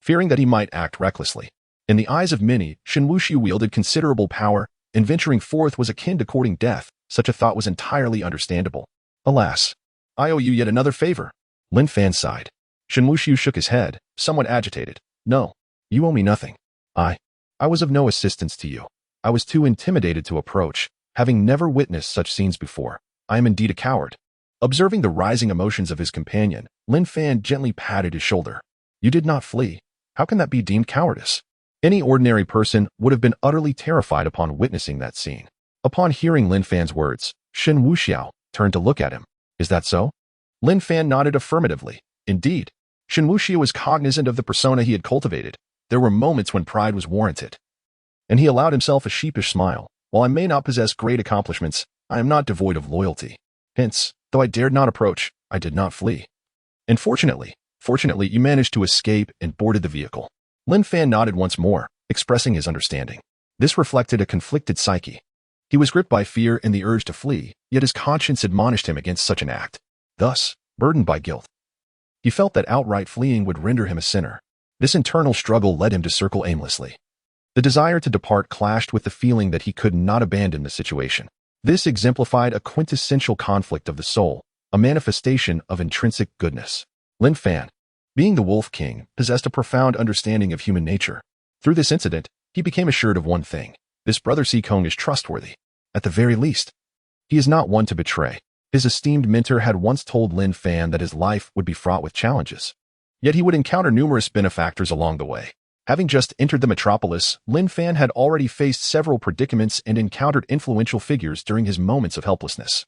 fearing that he might act recklessly. In the eyes of many, Shen Wuxiao wielded considerable power, and venturing forth was akin to courting death. Such a thought was entirely understandable. Alas, I owe you yet another favor. Lin Fan sighed. Shen Wuxiao shook his head, somewhat agitated. No, you owe me nothing. I was of no assistance to you. I was too intimidated to approach, having never witnessed such scenes before. I am indeed a coward. Observing the rising emotions of his companion, Lin Fan gently patted his shoulder. You did not flee. How can that be deemed cowardice? Any ordinary person would have been utterly terrified upon witnessing that scene. Upon hearing Lin Fan's words, Shen Wuxiao turned to look at him. Is that so? Lin Fan nodded affirmatively. Indeed, Shen Wuxiao was cognizant of the persona he had cultivated. There were moments when pride was warranted, and he allowed himself a sheepish smile. While I may not possess great accomplishments, I am not devoid of loyalty. Hence, though I dared not approach, I did not flee. And fortunately, you managed to escape and boarded the vehicle. Lin Fan nodded once more, expressing his understanding. This reflected a conflicted psyche. He was gripped by fear and the urge to flee, yet his conscience admonished him against such an act. Thus, burdened by guilt, he felt that outright fleeing would render him a sinner. This internal struggle led him to circle aimlessly. The desire to depart clashed with the feeling that he could not abandon the situation. This exemplified a quintessential conflict of the soul, a manifestation of intrinsic goodness. Lin Fan, being the Wolf King, possessed a profound understanding of human nature. Through this incident, he became assured of one thing. This brother Sikong is trustworthy. At the very least, he is not one to betray. His esteemed mentor had once told Lin Fan that his life would be fraught with challenges. Yet he would encounter numerous benefactors along the way. Having just entered the metropolis, Lin Fan had already faced several predicaments and encountered influential figures during his moments of helplessness,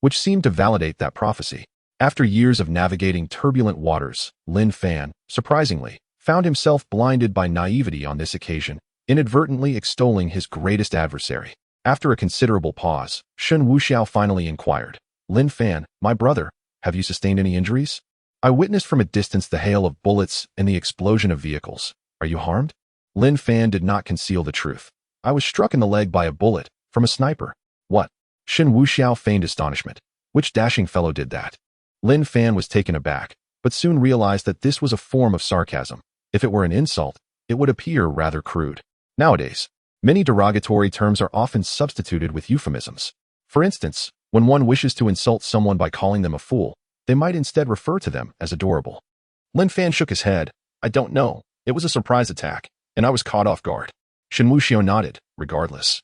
which seemed to validate that prophecy. After years of navigating turbulent waters, Lin Fan, surprisingly, found himself blinded by naivety on this occasion, inadvertently extolling his greatest adversary. After a considerable pause, Shen Wuxiao finally inquired, Lin Fan, my brother, have you sustained any injuries? I witnessed from a distance the hail of bullets and the explosion of vehicles. Are you harmed? Lin Fan did not conceal the truth. I was struck in the leg by a bullet, from a sniper. What? Shen Wuxiao feigned astonishment. Which dashing fellow did that? Lin Fan was taken aback, but soon realized that this was a form of sarcasm. If it were an insult, it would appear rather crude. Nowadays, many derogatory terms are often substituted with euphemisms. For instance, when one wishes to insult someone by calling them a fool, they might instead refer to them as adorable. Lin Fan shook his head. I don't know. It was a surprise attack, and I was caught off guard. Shen Wuxiao nodded, regardless.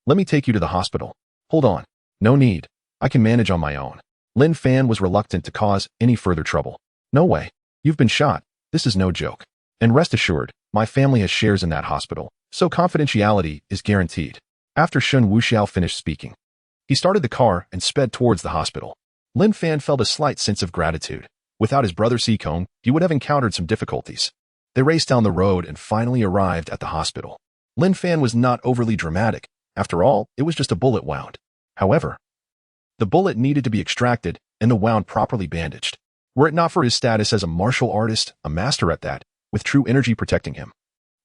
Let me take you to the hospital. Hold on. No need. I can manage on my own. Lin Fan was reluctant to cause any further trouble. No way. You've been shot. This is no joke. And rest assured, my family has shares in that hospital, so confidentiality is guaranteed. After Shen Wuxiao finished speaking, he started the car and sped towards the hospital. Lin Fan felt a slight sense of gratitude. Without his brother Sikong, he would have encountered some difficulties. They raced down the road and finally arrived at the hospital. Lin Fan was not overly dramatic. After all, it was just a bullet wound. However, the bullet needed to be extracted and the wound properly bandaged. Were it not for his status as a martial artist, a master at that, with true energy protecting him,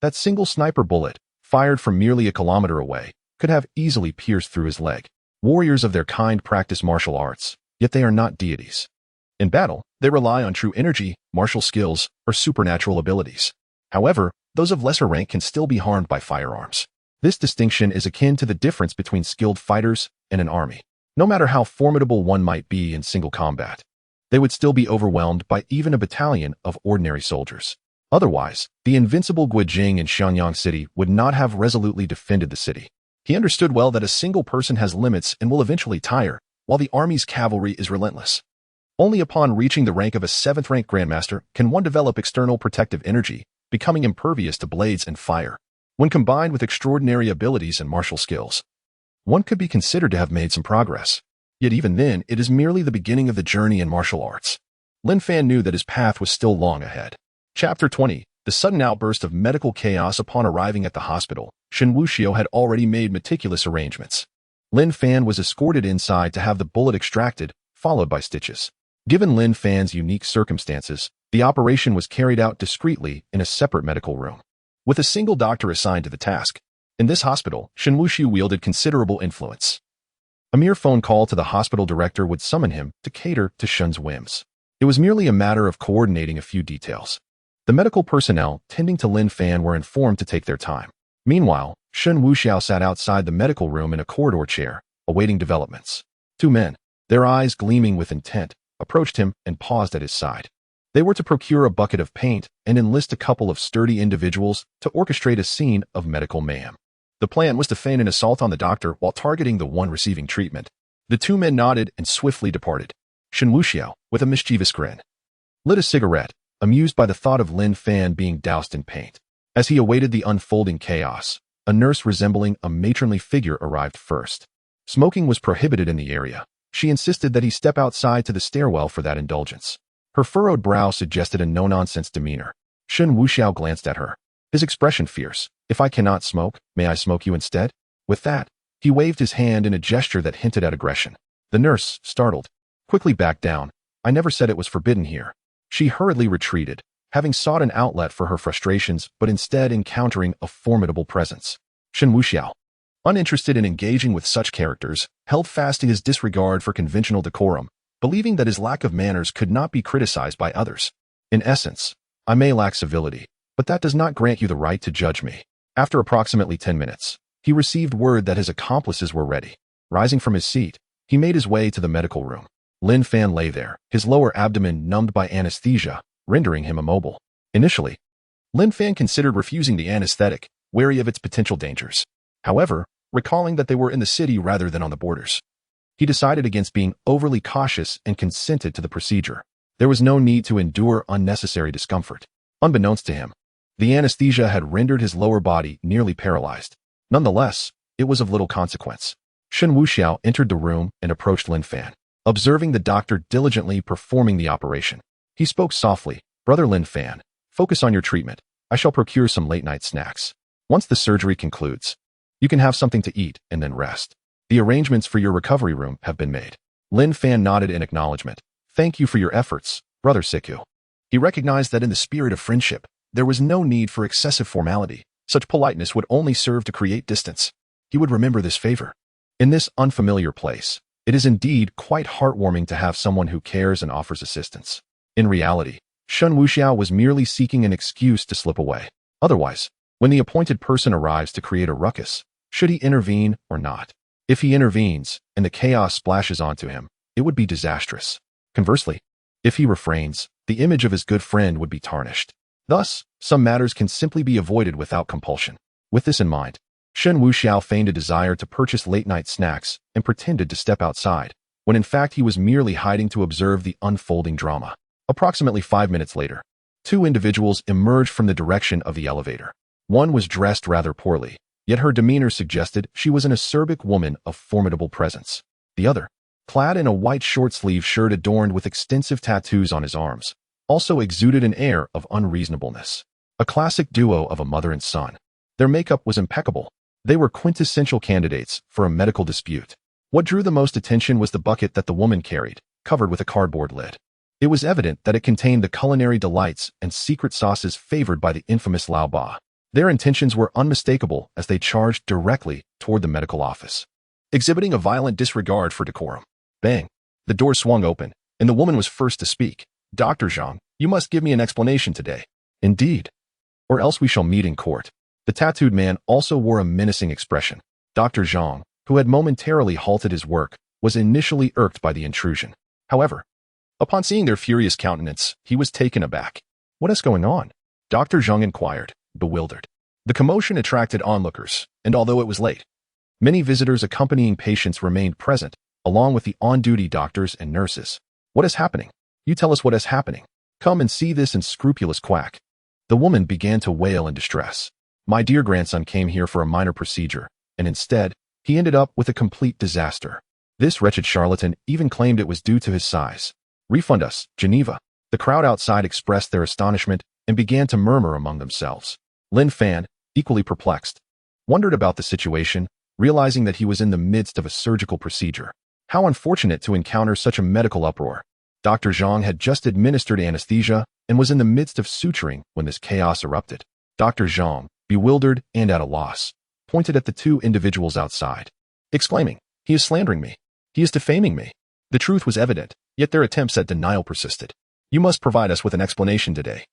That single sniper bullet, fired from merely a kilometer away, could have easily pierced through his leg. Warriors of their kind practice martial arts, yet they are not deities. In battle, they rely on true energy, martial skills, or supernatural abilities. However, those of lesser rank can still be harmed by firearms. This distinction is akin to the difference between skilled fighters and an army. No matter how formidable one might be in single combat, they would still be overwhelmed by even a battalion of ordinary soldiers. Otherwise, the invincible Guijing in Shenyang City would not have resolutely defended the city. He understood well that a single person has limits and will eventually tire, while the army's cavalry is relentless. Only upon reaching the rank of a 7th-rank grandmaster can one develop external protective energy, becoming impervious to blades and fire. When combined with extraordinary abilities and martial skills, one could be considered to have made some progress. Yet even then, it is merely the beginning of the journey in martial arts. Lin Fan knew that his path was still long ahead. Chapter 20. The sudden outburst of medical chaos upon arriving at the hospital. Shen Wuxiao had already made meticulous arrangements. Lin Fan was escorted inside to have the bullet extracted, followed by stitches. Given Lin Fan's unique circumstances, the operation was carried out discreetly in a separate medical room, with a single doctor assigned to the task. In this hospital, Shen Wuxiao wielded considerable influence. A mere phone call to the hospital director would summon him to cater to Shen's whims. It was merely a matter of coordinating a few details. The medical personnel tending to Lin Fan were informed to take their time. Meanwhile, Shen Wuxiao sat outside the medical room in a corridor chair, awaiting developments. Two men, their eyes gleaming with intent, approached him and paused at his side. They were to procure a bucket of paint and enlist a couple of sturdy individuals to orchestrate a scene of medical mayhem. The plan was to feign an assault on the doctor while targeting the one receiving treatment. The two men nodded and swiftly departed. Shen Wuxiao, with a mischievous grin, lit a cigarette, amused by the thought of Lin Fan being doused in paint. As he awaited the unfolding chaos, a nurse resembling a matronly figure arrived first. Smoking was prohibited in the area. She insisted that he step outside to the stairwell for that indulgence. Her furrowed brow suggested a no-nonsense demeanor. Shen Wuxiao glanced at her, his expression fierce. "If I cannot smoke, may I smoke you instead?" With that, he waved his hand in a gesture that hinted at aggression. The nurse, startled, quickly backed down. "I never said it was forbidden here." She hurriedly retreated, having sought an outlet for her frustrations but instead encountering a formidable presence. Shen Wuxiao, uninterested in engaging with such characters, held fast to his disregard for conventional decorum, believing that his lack of manners could not be criticized by others. "In essence, I may lack civility, but that does not grant you the right to judge me." After approximately 10 minutes, he received word that his accomplices were ready. Rising from his seat, he made his way to the medical room. Lin Fan lay there, his lower abdomen numbed by anesthesia, rendering him immobile. Initially, Lin Fan considered refusing the anesthetic, wary of its potential dangers. However, recalling that they were in the city rather than on the borders, he decided against being overly cautious and consented to the procedure. There was no need to endure unnecessary discomfort. Unbeknownst to him, the anesthesia had rendered his lower body nearly paralyzed. Nonetheless, it was of little consequence. Shen Wuxiao entered the room and approached Lin Fan, observing the doctor diligently performing the operation. He spoke softly, "Brother Lin Fan, focus on your treatment. I shall procure some late-night snacks. Once the surgery concludes, you can have something to eat and then rest. The arrangements for your recovery room have been made." Lin Fan nodded in acknowledgement. "Thank you for your efforts, Brother Siku." He recognized that in the spirit of friendship, there was no need for excessive formality. Such politeness would only serve to create distance. He would remember this favor. In this unfamiliar place, it is indeed quite heartwarming to have someone who cares and offers assistance. In reality, Shen Wuxiao was merely seeking an excuse to slip away. Otherwise, when the appointed person arrives to create a ruckus, should he intervene or not? If he intervenes, and the chaos splashes onto him, it would be disastrous. Conversely, if he refrains, the image of his good friend would be tarnished. Thus, some matters can simply be avoided without compulsion. With this in mind, Shen Wuxiao feigned a desire to purchase late-night snacks and pretended to step outside, when in fact he was merely hiding to observe the unfolding drama. Approximately 5 minutes later, two individuals emerged from the direction of the elevator. One was dressed rather poorly, yet her demeanor suggested she was an acerbic woman of formidable presence. The other, clad in a white short-sleeved shirt adorned with extensive tattoos on his arms, also exuded an air of unreasonableness. A classic duo of a mother and son. Their makeup was impeccable. They were quintessential candidates for a medical dispute. What drew the most attention was the bucket that the woman carried, covered with a cardboard lid. It was evident that it contained the culinary delights and secret sauces favored by the infamous Lao Ba. Their intentions were unmistakable as they charged directly toward the medical office, exhibiting a violent disregard for decorum. Bang! The door swung open, and the woman was first to speak. "Dr. Zhang, you must give me an explanation today." "Indeed. Or else we shall meet in court." The tattooed man also wore a menacing expression. Dr. Zhang, who had momentarily halted his work, was initially irked by the intrusion. However, upon seeing their furious countenance, he was taken aback. "What is going on?" Dr. Zhang inquired, bewildered. The commotion attracted onlookers, and although it was late, many visitors accompanying patients remained present, along with the on-duty doctors and nurses. "What is happening? You tell us what is happening. Come and see this unscrupulous quack." The woman began to wail in distress. "My dear grandson came here for a minor procedure, and instead, he ended up with a complete disaster. This wretched charlatan even claimed it was due to his size. Refund us, Geneva." The crowd outside expressed their astonishment and began to murmur among themselves. Lin Fan, equally perplexed, wondered about the situation, realizing that he was in the midst of a surgical procedure. How unfortunate to encounter such a medical uproar. Dr. Zhang had just administered anesthesia and was in the midst of suturing when this chaos erupted. Dr. Zhang, bewildered and at a loss, pointed at the two individuals outside, exclaiming, "He is slandering me. He is defaming me." The truth was evident, yet their attempts at denial persisted. "You must provide us with an explanation today,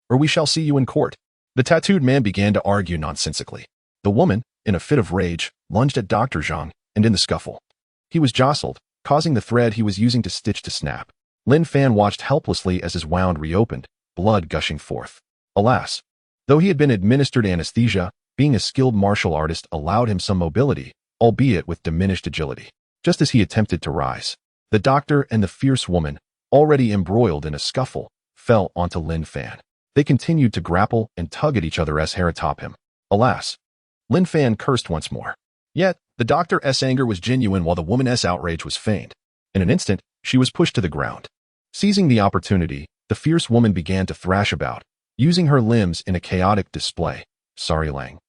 or we shall see you in court." The tattooed man began to argue nonsensically. The woman, in a fit of rage, lunged at Dr. Zhang, and in the scuffle, he was jostled, causing the thread he was using to stitch to snap. Lin Fan watched helplessly as his wound reopened, blood gushing forth. Alas, though he had been administered anesthesia, being a skilled martial artist allowed him some mobility, albeit with diminished agility. Just as he attempted to rise, the doctor and the fierce woman, already embroiled in a scuffle, fell onto Lin Fan. They continued to grapple and tug at each other as hair atop him. Alas, Lin Fan cursed once more. Yet, the doctor's anger was genuine while the woman's outrage was feigned. In an instant, she was pushed to the ground. Seizing the opportunity, the fierce woman began to thrash about, using her limbs in a chaotic display. Sorry Lang,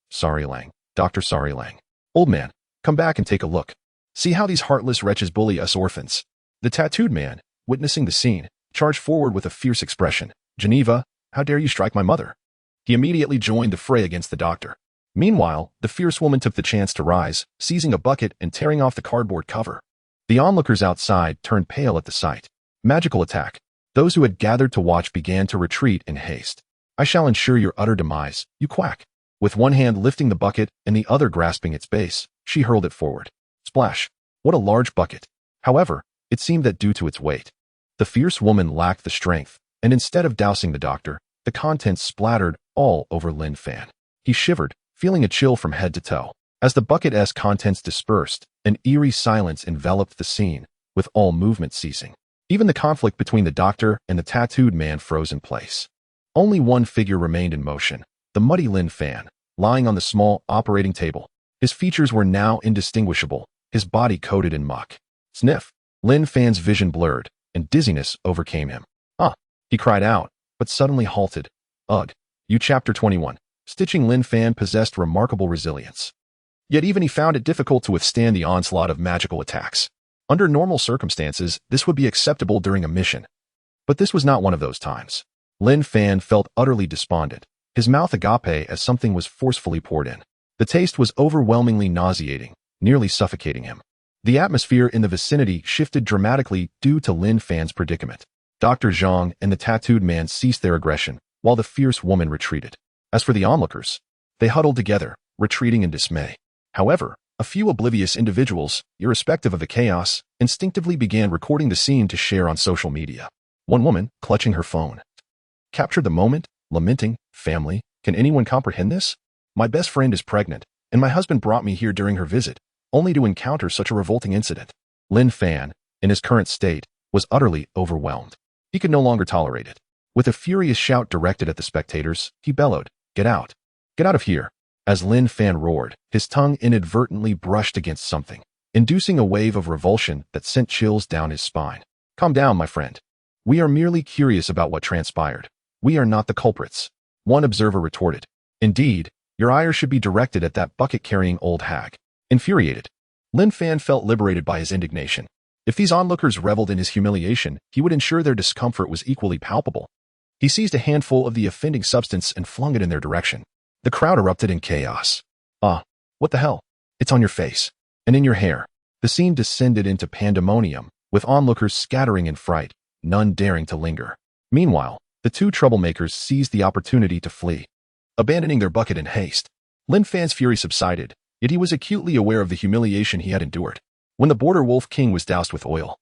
Dr. Sorry Lang. Old man, come back and take a look. See how these heartless wretches bully us orphans." The tattooed man, witnessing the scene, charged forward with a fierce expression. "Geneva, how dare you strike my mother?" He immediately joined the fray against the doctor. Meanwhile, the fierce woman took the chance to rise, seizing a bucket and tearing off the cardboard cover. The onlookers outside turned pale at the sight. Magical attack. Those who had gathered to watch began to retreat in haste. "I shall ensure your utter demise, you quack." With one hand lifting the bucket and the other grasping its base, she hurled it forward. Splash! What a large bucket. However, it seemed that due to its weight, the fierce woman lacked the strength, and instead of dousing the doctor, the contents splattered all over Lin Fan. He shivered, feeling a chill from head to toe. As the bucket's contents dispersed, an eerie silence enveloped the scene, with all movement ceasing. Even the conflict between the doctor and the tattooed man froze in place. Only one figure remained in motion, the muddy Lin Fan, lying on the small operating table. His features were now indistinguishable, his body coated in muck. Sniff! Lin Fan's vision blurred, and dizziness overcame him. "Ah!" he cried out, but suddenly halted. "Ugh! You." Chapter 21. Stitching Lin Fan possessed remarkable resilience. Yet even he found it difficult to withstand the onslaught of magical attacks. Under normal circumstances, this would be acceptable during a mission. But this was not one of those times. Lin Fan felt utterly despondent, his mouth agape as something was forcefully poured in. The taste was overwhelmingly nauseating, nearly suffocating him. The atmosphere in the vicinity shifted dramatically due to Lin Fan's predicament. Dr. Zhang and the tattooed man ceased their aggression, while the fierce woman retreated. As for the onlookers, they huddled together, retreating in dismay. However, a few oblivious individuals, irrespective of the chaos, instinctively began recording the scene to share on social media. One woman, clutching her phone, captured the moment, lamenting, "Family, can anyone comprehend this? My best friend is pregnant, and my husband brought me here during her visit, only to encounter such a revolting incident." Lin Fan, in his current state, was utterly overwhelmed. He could no longer tolerate it. With a furious shout directed at the spectators, he bellowed, "Get out! Get out of here!" As Lin Fan roared, his tongue inadvertently brushed against something, inducing a wave of revulsion that sent chills down his spine. "Calm down, my friend. We are merely curious about what transpired. We are not the culprits," one observer retorted. "Indeed, your ire should be directed at that bucket-carrying old hag." Infuriated, Lin Fan felt liberated by his indignation. If these onlookers reveled in his humiliation, he would ensure their discomfort was equally palpable. He seized a handful of the offending substance and flung it in their direction. The crowd erupted in chaos. Ah, what the hell? It's on your face. And in your hair. The scene descended into pandemonium, with onlookers scattering in fright, none daring to linger. Meanwhile, the two troublemakers seized the opportunity to flee, abandoning their bucket in haste. Lin Fan's fury subsided, yet he was acutely aware of the humiliation he had endured. When the border wolf king was doused with oil,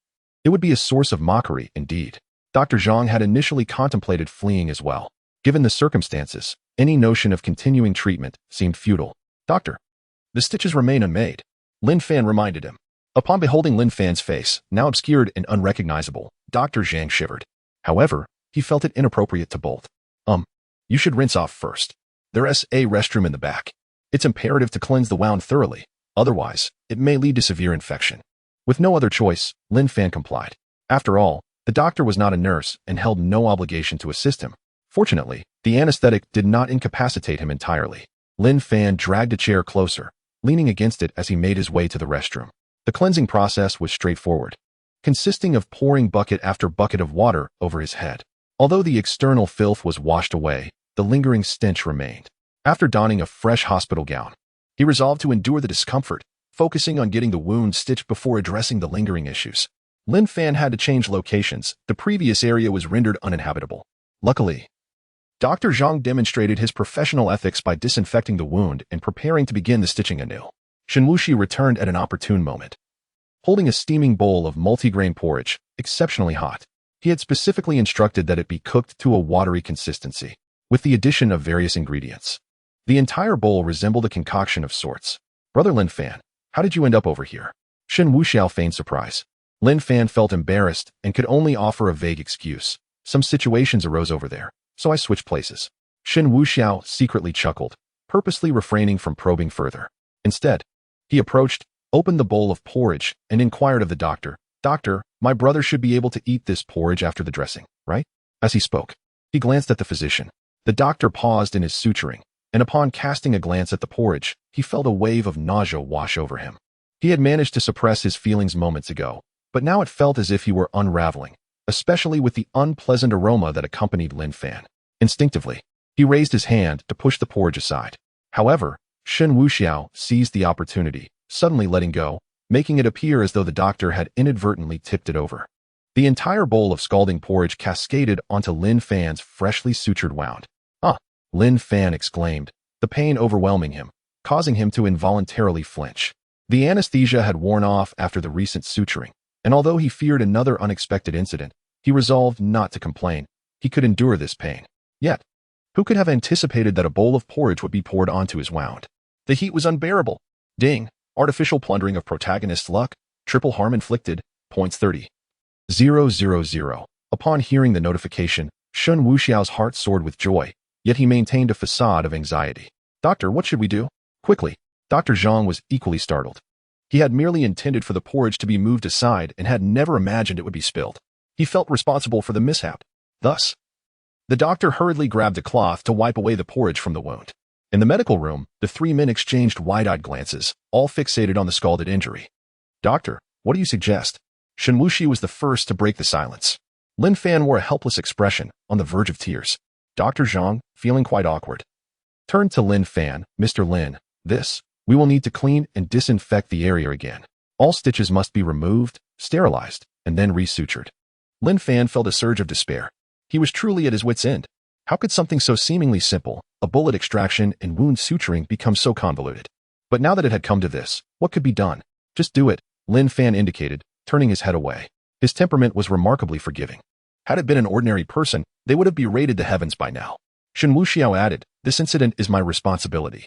it would be a source of mockery indeed. Dr. Zhang had initially contemplated fleeing as well. Given the circumstances, any notion of continuing treatment seemed futile. Doctor, the stitches remain unmade, Lin Fan reminded him. Upon beholding Lin Fan's face, now obscured and unrecognizable, Dr. Zhang shivered. However, he felt it inappropriate to bolt. You should rinse off first. There's a restroom in the back. It's imperative to cleanse the wound thoroughly, otherwise, it may lead to severe infection. With no other choice, Lin Fan complied. After all, the doctor was not a nurse and held no obligation to assist him. Fortunately, the anesthetic did not incapacitate him entirely. Lin Fan dragged a chair closer, leaning against it as he made his way to the restroom. The cleansing process was straightforward, consisting of pouring bucket after bucket of water over his head. Although the external filth was washed away, the lingering stench remained. After donning a fresh hospital gown, he resolved to endure the discomfort, focusing on getting the wound stitched before addressing the lingering issues. Lin Fan had to change locations. The previous area was rendered uninhabitable. Luckily, Dr. Zhang demonstrated his professional ethics by disinfecting the wound and preparing to begin the stitching anew. Shen Wuxiao returned at an opportune moment, holding a steaming bowl of multigrain porridge, exceptionally hot. He had specifically instructed that it be cooked to a watery consistency, with the addition of various ingredients. The entire bowl resembled a concoction of sorts. Brother Lin Fan, how did you end up over here? Shen Wuxiao feigned surprise. Lin Fan felt embarrassed and could only offer a vague excuse. Some situations arose over there, so I switched places. Shen Wuxiao secretly chuckled, purposely refraining from probing further. Instead, he approached, opened the bowl of porridge, and inquired of the doctor, Doctor, my brother should be able to eat this porridge after the dressing, right? As he spoke, he glanced at the physician. The doctor paused in his suturing, and upon casting a glance at the porridge, he felt a wave of nausea wash over him. He had managed to suppress his feelings moments ago, but now it felt as if he were unraveling, especially with the unpleasant aroma that accompanied Lin Fan. Instinctively, he raised his hand to push the porridge aside. However, Shen Wuxiao seized the opportunity, suddenly letting go, making it appear as though the doctor had inadvertently tipped it over. The entire bowl of scalding porridge cascaded onto Lin Fan's freshly sutured wound. Lin Fan exclaimed, the pain overwhelming him, causing him to involuntarily flinch. The anesthesia had worn off after the recent suturing, and although he feared another unexpected incident, he resolved not to complain. He could endure this pain. Yet, who could have anticipated that a bowl of porridge would be poured onto his wound? The heat was unbearable. Ding. Artificial plundering of protagonist's luck. Triple harm inflicted. Points 30,000. Upon hearing the notification, Shen Wuxiao's heart soared with joy, yet he maintained a facade of anxiety. Doctor, what should we do? Quickly. Dr. Zhang was equally startled. He had merely intended for the porridge to be moved aside and had never imagined it would be spilled. He felt responsible for the mishap. Thus, the doctor hurriedly grabbed a cloth to wipe away the porridge from the wound. In the medical room, the three men exchanged wide-eyed glances, all fixated on the scalded injury. Doctor, what do you suggest? Shen Wuxiao was the first to break the silence. Lin Fan wore a helpless expression, on the verge of tears. Dr. Zhang, feeling quite awkward, turned to Lin Fan. Mr. Lin, we will need to clean and disinfect the area again. All stitches must be removed, sterilized, and then resutured. Lin Fan felt a surge of despair. He was truly at his wit's end. How could something so seemingly simple, a bullet extraction and wound suturing, become so convoluted? But now that it had come to this, what could be done? Just do it, Lin Fan indicated, turning his head away. His temperament was remarkably forgiving. Had it been an ordinary person, they would have berated the heavens by now. Shen Wuxiao added, this incident is my responsibility.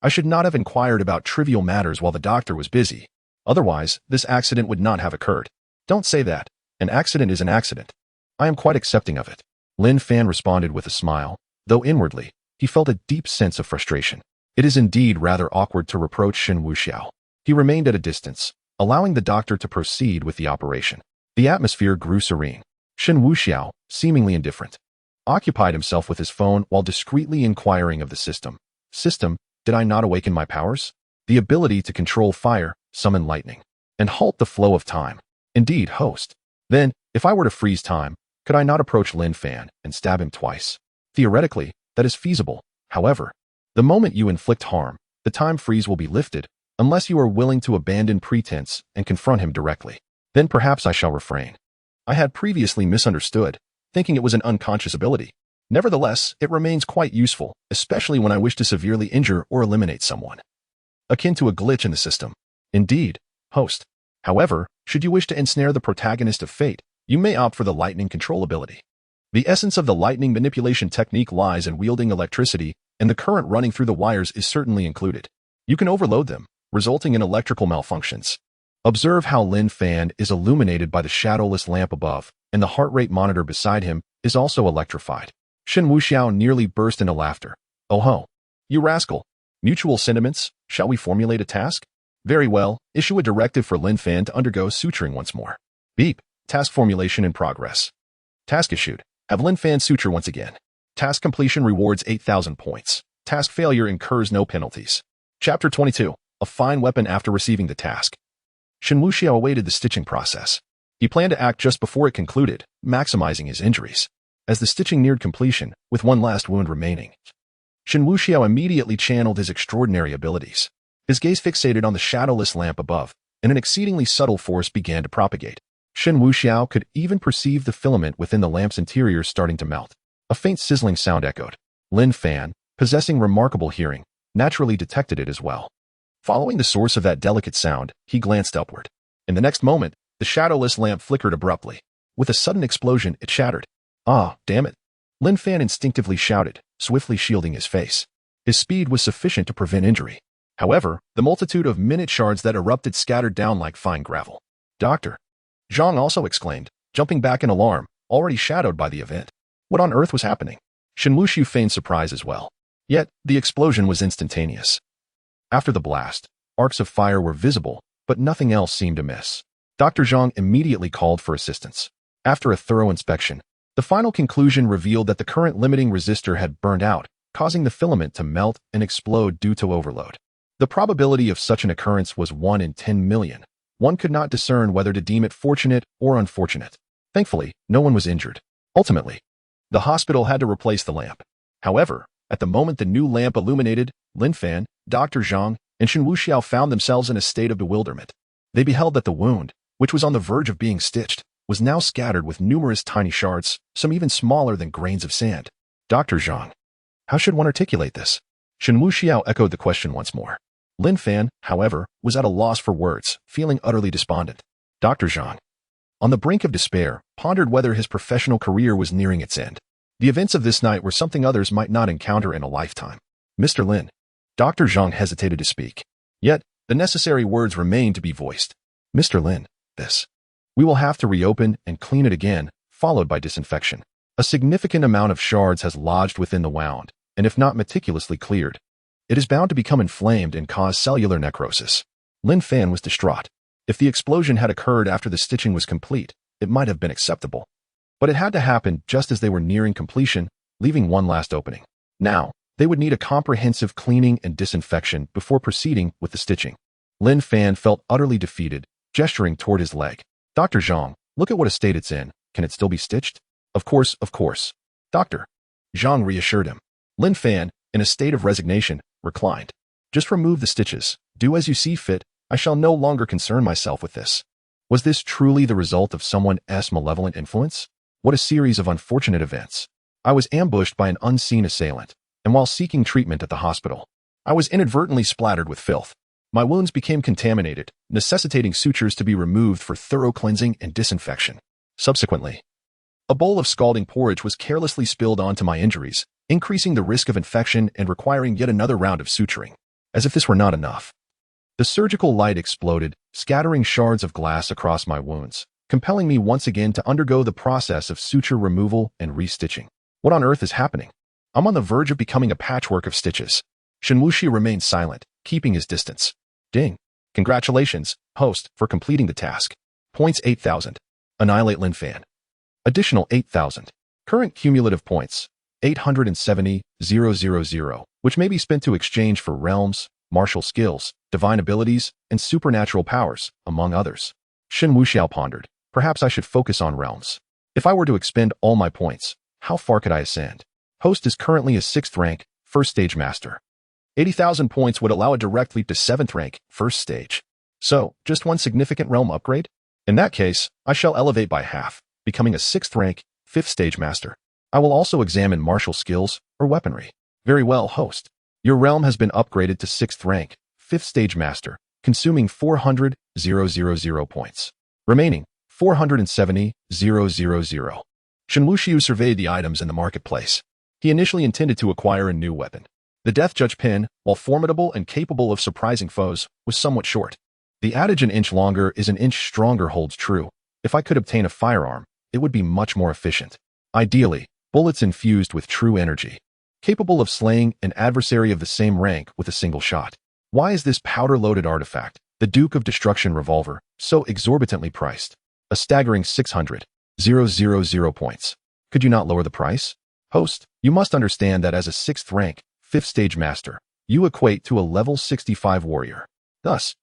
I should not have inquired about trivial matters while the doctor was busy. Otherwise, this accident would not have occurred. Don't say that. An accident is an accident. I am quite accepting of it. Lin Fan responded with a smile, though inwardly, he felt a deep sense of frustration. It is indeed rather awkward to reproach Shen Wuxiao. He remained at a distance, allowing the doctor to proceed with the operation. The atmosphere grew serene. Shen Wuxiao, seemingly indifferent, occupied himself with his phone while discreetly inquiring of the system. System, did I not awaken my powers? The ability to control fire, summon lightning, and halt the flow of time. Indeed, host. Then, if I were to freeze time, could I not approach Lin Fan and stab him twice? Theoretically, that is feasible. However, The moment you inflict harm, the time freeze will be lifted, unless you are willing to abandon pretense and confront him directly. Then perhaps I shall refrain. I had previously misunderstood, thinking it was an unconscious ability. Nevertheless, it remains quite useful, especially when I wish to severely injure or eliminate someone. Akin to a glitch in the system. Indeed, host. However, should you wish to ensnare the protagonist of fate, you may opt for the lightning control ability. The essence of the lightning manipulation technique lies in wielding electricity, and the current running through the wires is certainly included. You can overload them, resulting in electrical malfunctions. Observe how Lin Fan is illuminated by the shadowless lamp above, and the heart rate monitor beside him is also electrified. Shen Wuxiao nearly burst into laughter. Oh ho! You rascal! Mutual sentiments, shall we formulate a task? Very well, issue a directive for Lin Fan to undergo suturing once more. Beep. Task formulation in progress. Task issued. Have Lin Fan suture once again. Task completion rewards 8,000 points. Task failure incurs no penalties. Chapter 22. A fine weapon after receiving the task. Shen Wuxiao awaited the stitching process. He planned to act just before it concluded, maximizing his injuries. As the stitching neared completion, with one last wound remaining, Shen Wuxiao immediately channeled his extraordinary abilities. His gaze fixated on the shadowless lamp above, and an exceedingly subtle force began to propagate. Shen Wuxiao could even perceive the filament within the lamp's interior starting to melt. A faint sizzling sound echoed. Lin Fan, possessing remarkable hearing, naturally detected it as well. Following the source of that delicate sound, he glanced upward. In the next moment, the shadowless lamp flickered abruptly. With a sudden explosion, it shattered. Ah, damn it! Lin Fan instinctively shouted, swiftly shielding his face. His speed was sufficient to prevent injury. However, the multitude of minute shards that erupted scattered down like fine gravel. Doctor! Zhang also exclaimed, jumping back in alarm, already shadowed by the event. What on earth was happening? Shen Wuxiao feigned surprise as well. Yet, the explosion was instantaneous. After the blast, arcs of fire were visible, but nothing else seemed amiss. Dr. Zhang immediately called for assistance. After a thorough inspection, the final conclusion revealed that the current limiting resistor had burned out, causing the filament to melt and explode due to overload. The probability of such an occurrence was 1 in 10 million. One could not discern whether to deem it fortunate or unfortunate. Thankfully, no one was injured. Ultimately, the hospital had to replace the lamp. However, at the moment the new lamp illuminated, Lin Fan, Dr. Zhang, and Shen Wuxiao found themselves in a state of bewilderment. They beheld that the wound, which was on the verge of being stitched, was now scattered with numerous tiny shards, some even smaller than grains of sand. Dr. Zhang. How should one articulate this? Shen Wuxiao echoed the question once more. Lin Fan, however, was at a loss for words, feeling utterly despondent. Dr. Zhang, on the brink of despair, pondered whether his professional career was nearing its end. The events of this night were something others might not encounter in a lifetime. Mr. Lin. Dr. Zhang hesitated to speak. Yet, the necessary words remained to be voiced. Mr. Lin, this. We will have to reopen and clean it again, followed by disinfection. A significant amount of shards has lodged within the wound, and if not meticulously cleared, it is bound to become inflamed and cause cellular necrosis. Lin Fan was distraught. If the explosion had occurred after the stitching was complete, it might have been acceptable. But it had to happen just as they were nearing completion, leaving one last opening. Now, they would need a comprehensive cleaning and disinfection before proceeding with the stitching. Lin Fan felt utterly defeated, gesturing toward his leg. Dr. Zhang, look at what a state it's in. Can it still be stitched? Of course, of course. Doctor. Zhang reassured him. Lin Fan, in a state of resignation, reclined. Just remove the stitches. Do as you see fit. I shall no longer concern myself with this. Was this truly the result of someone's malevolent influence? What a series of unfortunate events. I was ambushed by an unseen assailant, and while seeking treatment at the hospital, I was inadvertently splattered with filth. My wounds became contaminated, necessitating sutures to be removed for thorough cleansing and disinfection. Subsequently, a bowl of scalding porridge was carelessly spilled onto my injuries, increasing the risk of infection and requiring yet another round of suturing. As if this were not enough, the surgical light exploded, scattering shards of glass across my wounds, compelling me once again to undergo the process of suture removal and restitching. What on earth is happening? I'm on the verge of becoming a patchwork of stitches. Shen Wuxiao remained silent, keeping his distance. Ding. Congratulations, host, for completing the task. Points 8,000. Annihilate Lin Fan. Additional 8,000. Current cumulative points, 870,000, which may be spent to exchange for realms, martial skills, divine abilities, and supernatural powers, among others. Shen Wuxiao pondered. Perhaps I should focus on realms. If I were to expend all my points, how far could I ascend? Host is currently a 6th rank, first stage master. 80,000 points would allow a direct leap to 7th rank, first stage. So, just one significant realm upgrade? In that case, I shall elevate by half, becoming a 6th rank, 5th stage master. I will also examine martial skills or weaponry. Very well, host. Your realm has been upgraded to 6th rank, 5th stage master, consuming 400,000 points. Remaining, 470,000. Shen Wuxiao surveyed the items in the marketplace. He initially intended to acquire a new weapon. The Death Judge pin, while formidable and capable of surprising foes, was somewhat short. The adage an inch longer is an inch stronger holds true. If I could obtain a firearm, it would be much more efficient. Ideally, bullets infused with true energy, capable of slaying an adversary of the same rank with a single shot. Why is this powder-loaded artifact, the Duke of Destruction revolver, so exorbitantly priced? A staggering 600,000 points. Could you not lower the price? Host, you must understand that as a 6th rank, 5th stage master, you equate to a level 65 warrior. Thus,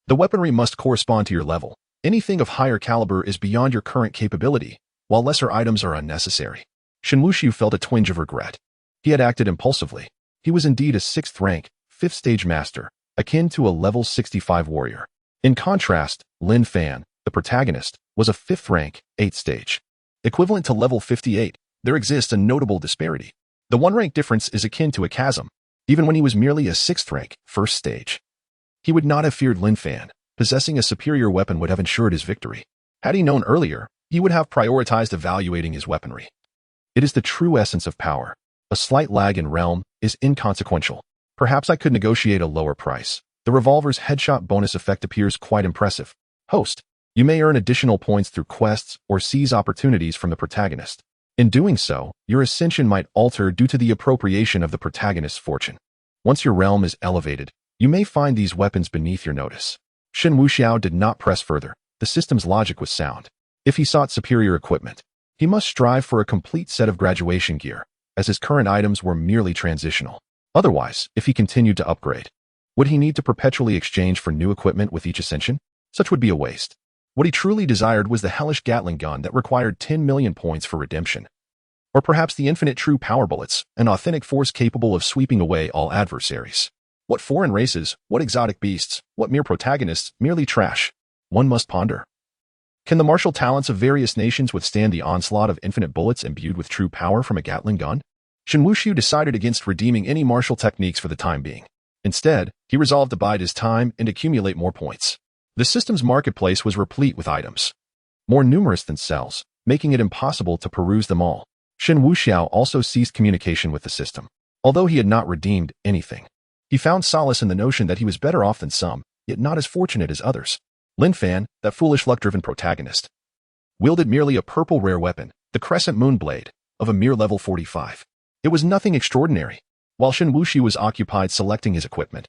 the weaponry must correspond to your level. Anything of higher caliber is beyond your current capability, while lesser items are unnecessary. Shen Wuxiao felt a twinge of regret. He had acted impulsively. He was indeed a 6th rank, 5th stage master, akin to a level 65 warrior. In contrast, Lin Fan, the protagonist, was a 5th rank, 8th stage. Equivalent to level 58, there exists a notable disparity. The 1-rank difference is akin to a chasm, even when he was merely a 6th rank, 1st stage. He would not have feared Lin Fan. Possessing a superior weapon would have ensured his victory. Had he known earlier, he would have prioritized evaluating his weaponry. It is the true essence of power. A slight lag in realm is inconsequential. Perhaps I could negotiate a lower price. The revolver's headshot bonus effect appears quite impressive. Host, you may earn additional points through quests or seize opportunities from the protagonist. In doing so, your ascension might alter due to the appropriation of the protagonist's fortune. Once your realm is elevated, you may find these weapons beneath your notice. Shen Wuxiao did not press further. The system's logic was sound. If he sought superior equipment, he must strive for a complete set of graduation gear, as his current items were merely transitional. Otherwise, if he continued to upgrade, would he need to perpetually exchange for new equipment with each ascension? Such would be a waste. What he truly desired was the hellish Gatling gun that required 10 million points for redemption. Or perhaps the infinite true power bullets, an authentic force capable of sweeping away all adversaries. What foreign races, what exotic beasts, what mere protagonists, merely trash. One must ponder. Can the martial talents of various nations withstand the onslaught of infinite bullets imbued with true power from a Gatling gun? Shen Wuxiao decided against redeeming any martial techniques for the time being. Instead, he resolved to bide his time and accumulate more points. The system's marketplace was replete with items, more numerous than cells, making it impossible to peruse them all. Shen Wuxiao also ceased communication with the system. Although he had not redeemed anything, he found solace in the notion that he was better off than some, yet not as fortunate as others. Lin Fan, that foolish luck-driven protagonist, wielded merely a purple rare weapon, the Crescent Moon Blade, of a mere level 45. It was nothing extraordinary. While Shen Wuxiao was occupied selecting his equipment,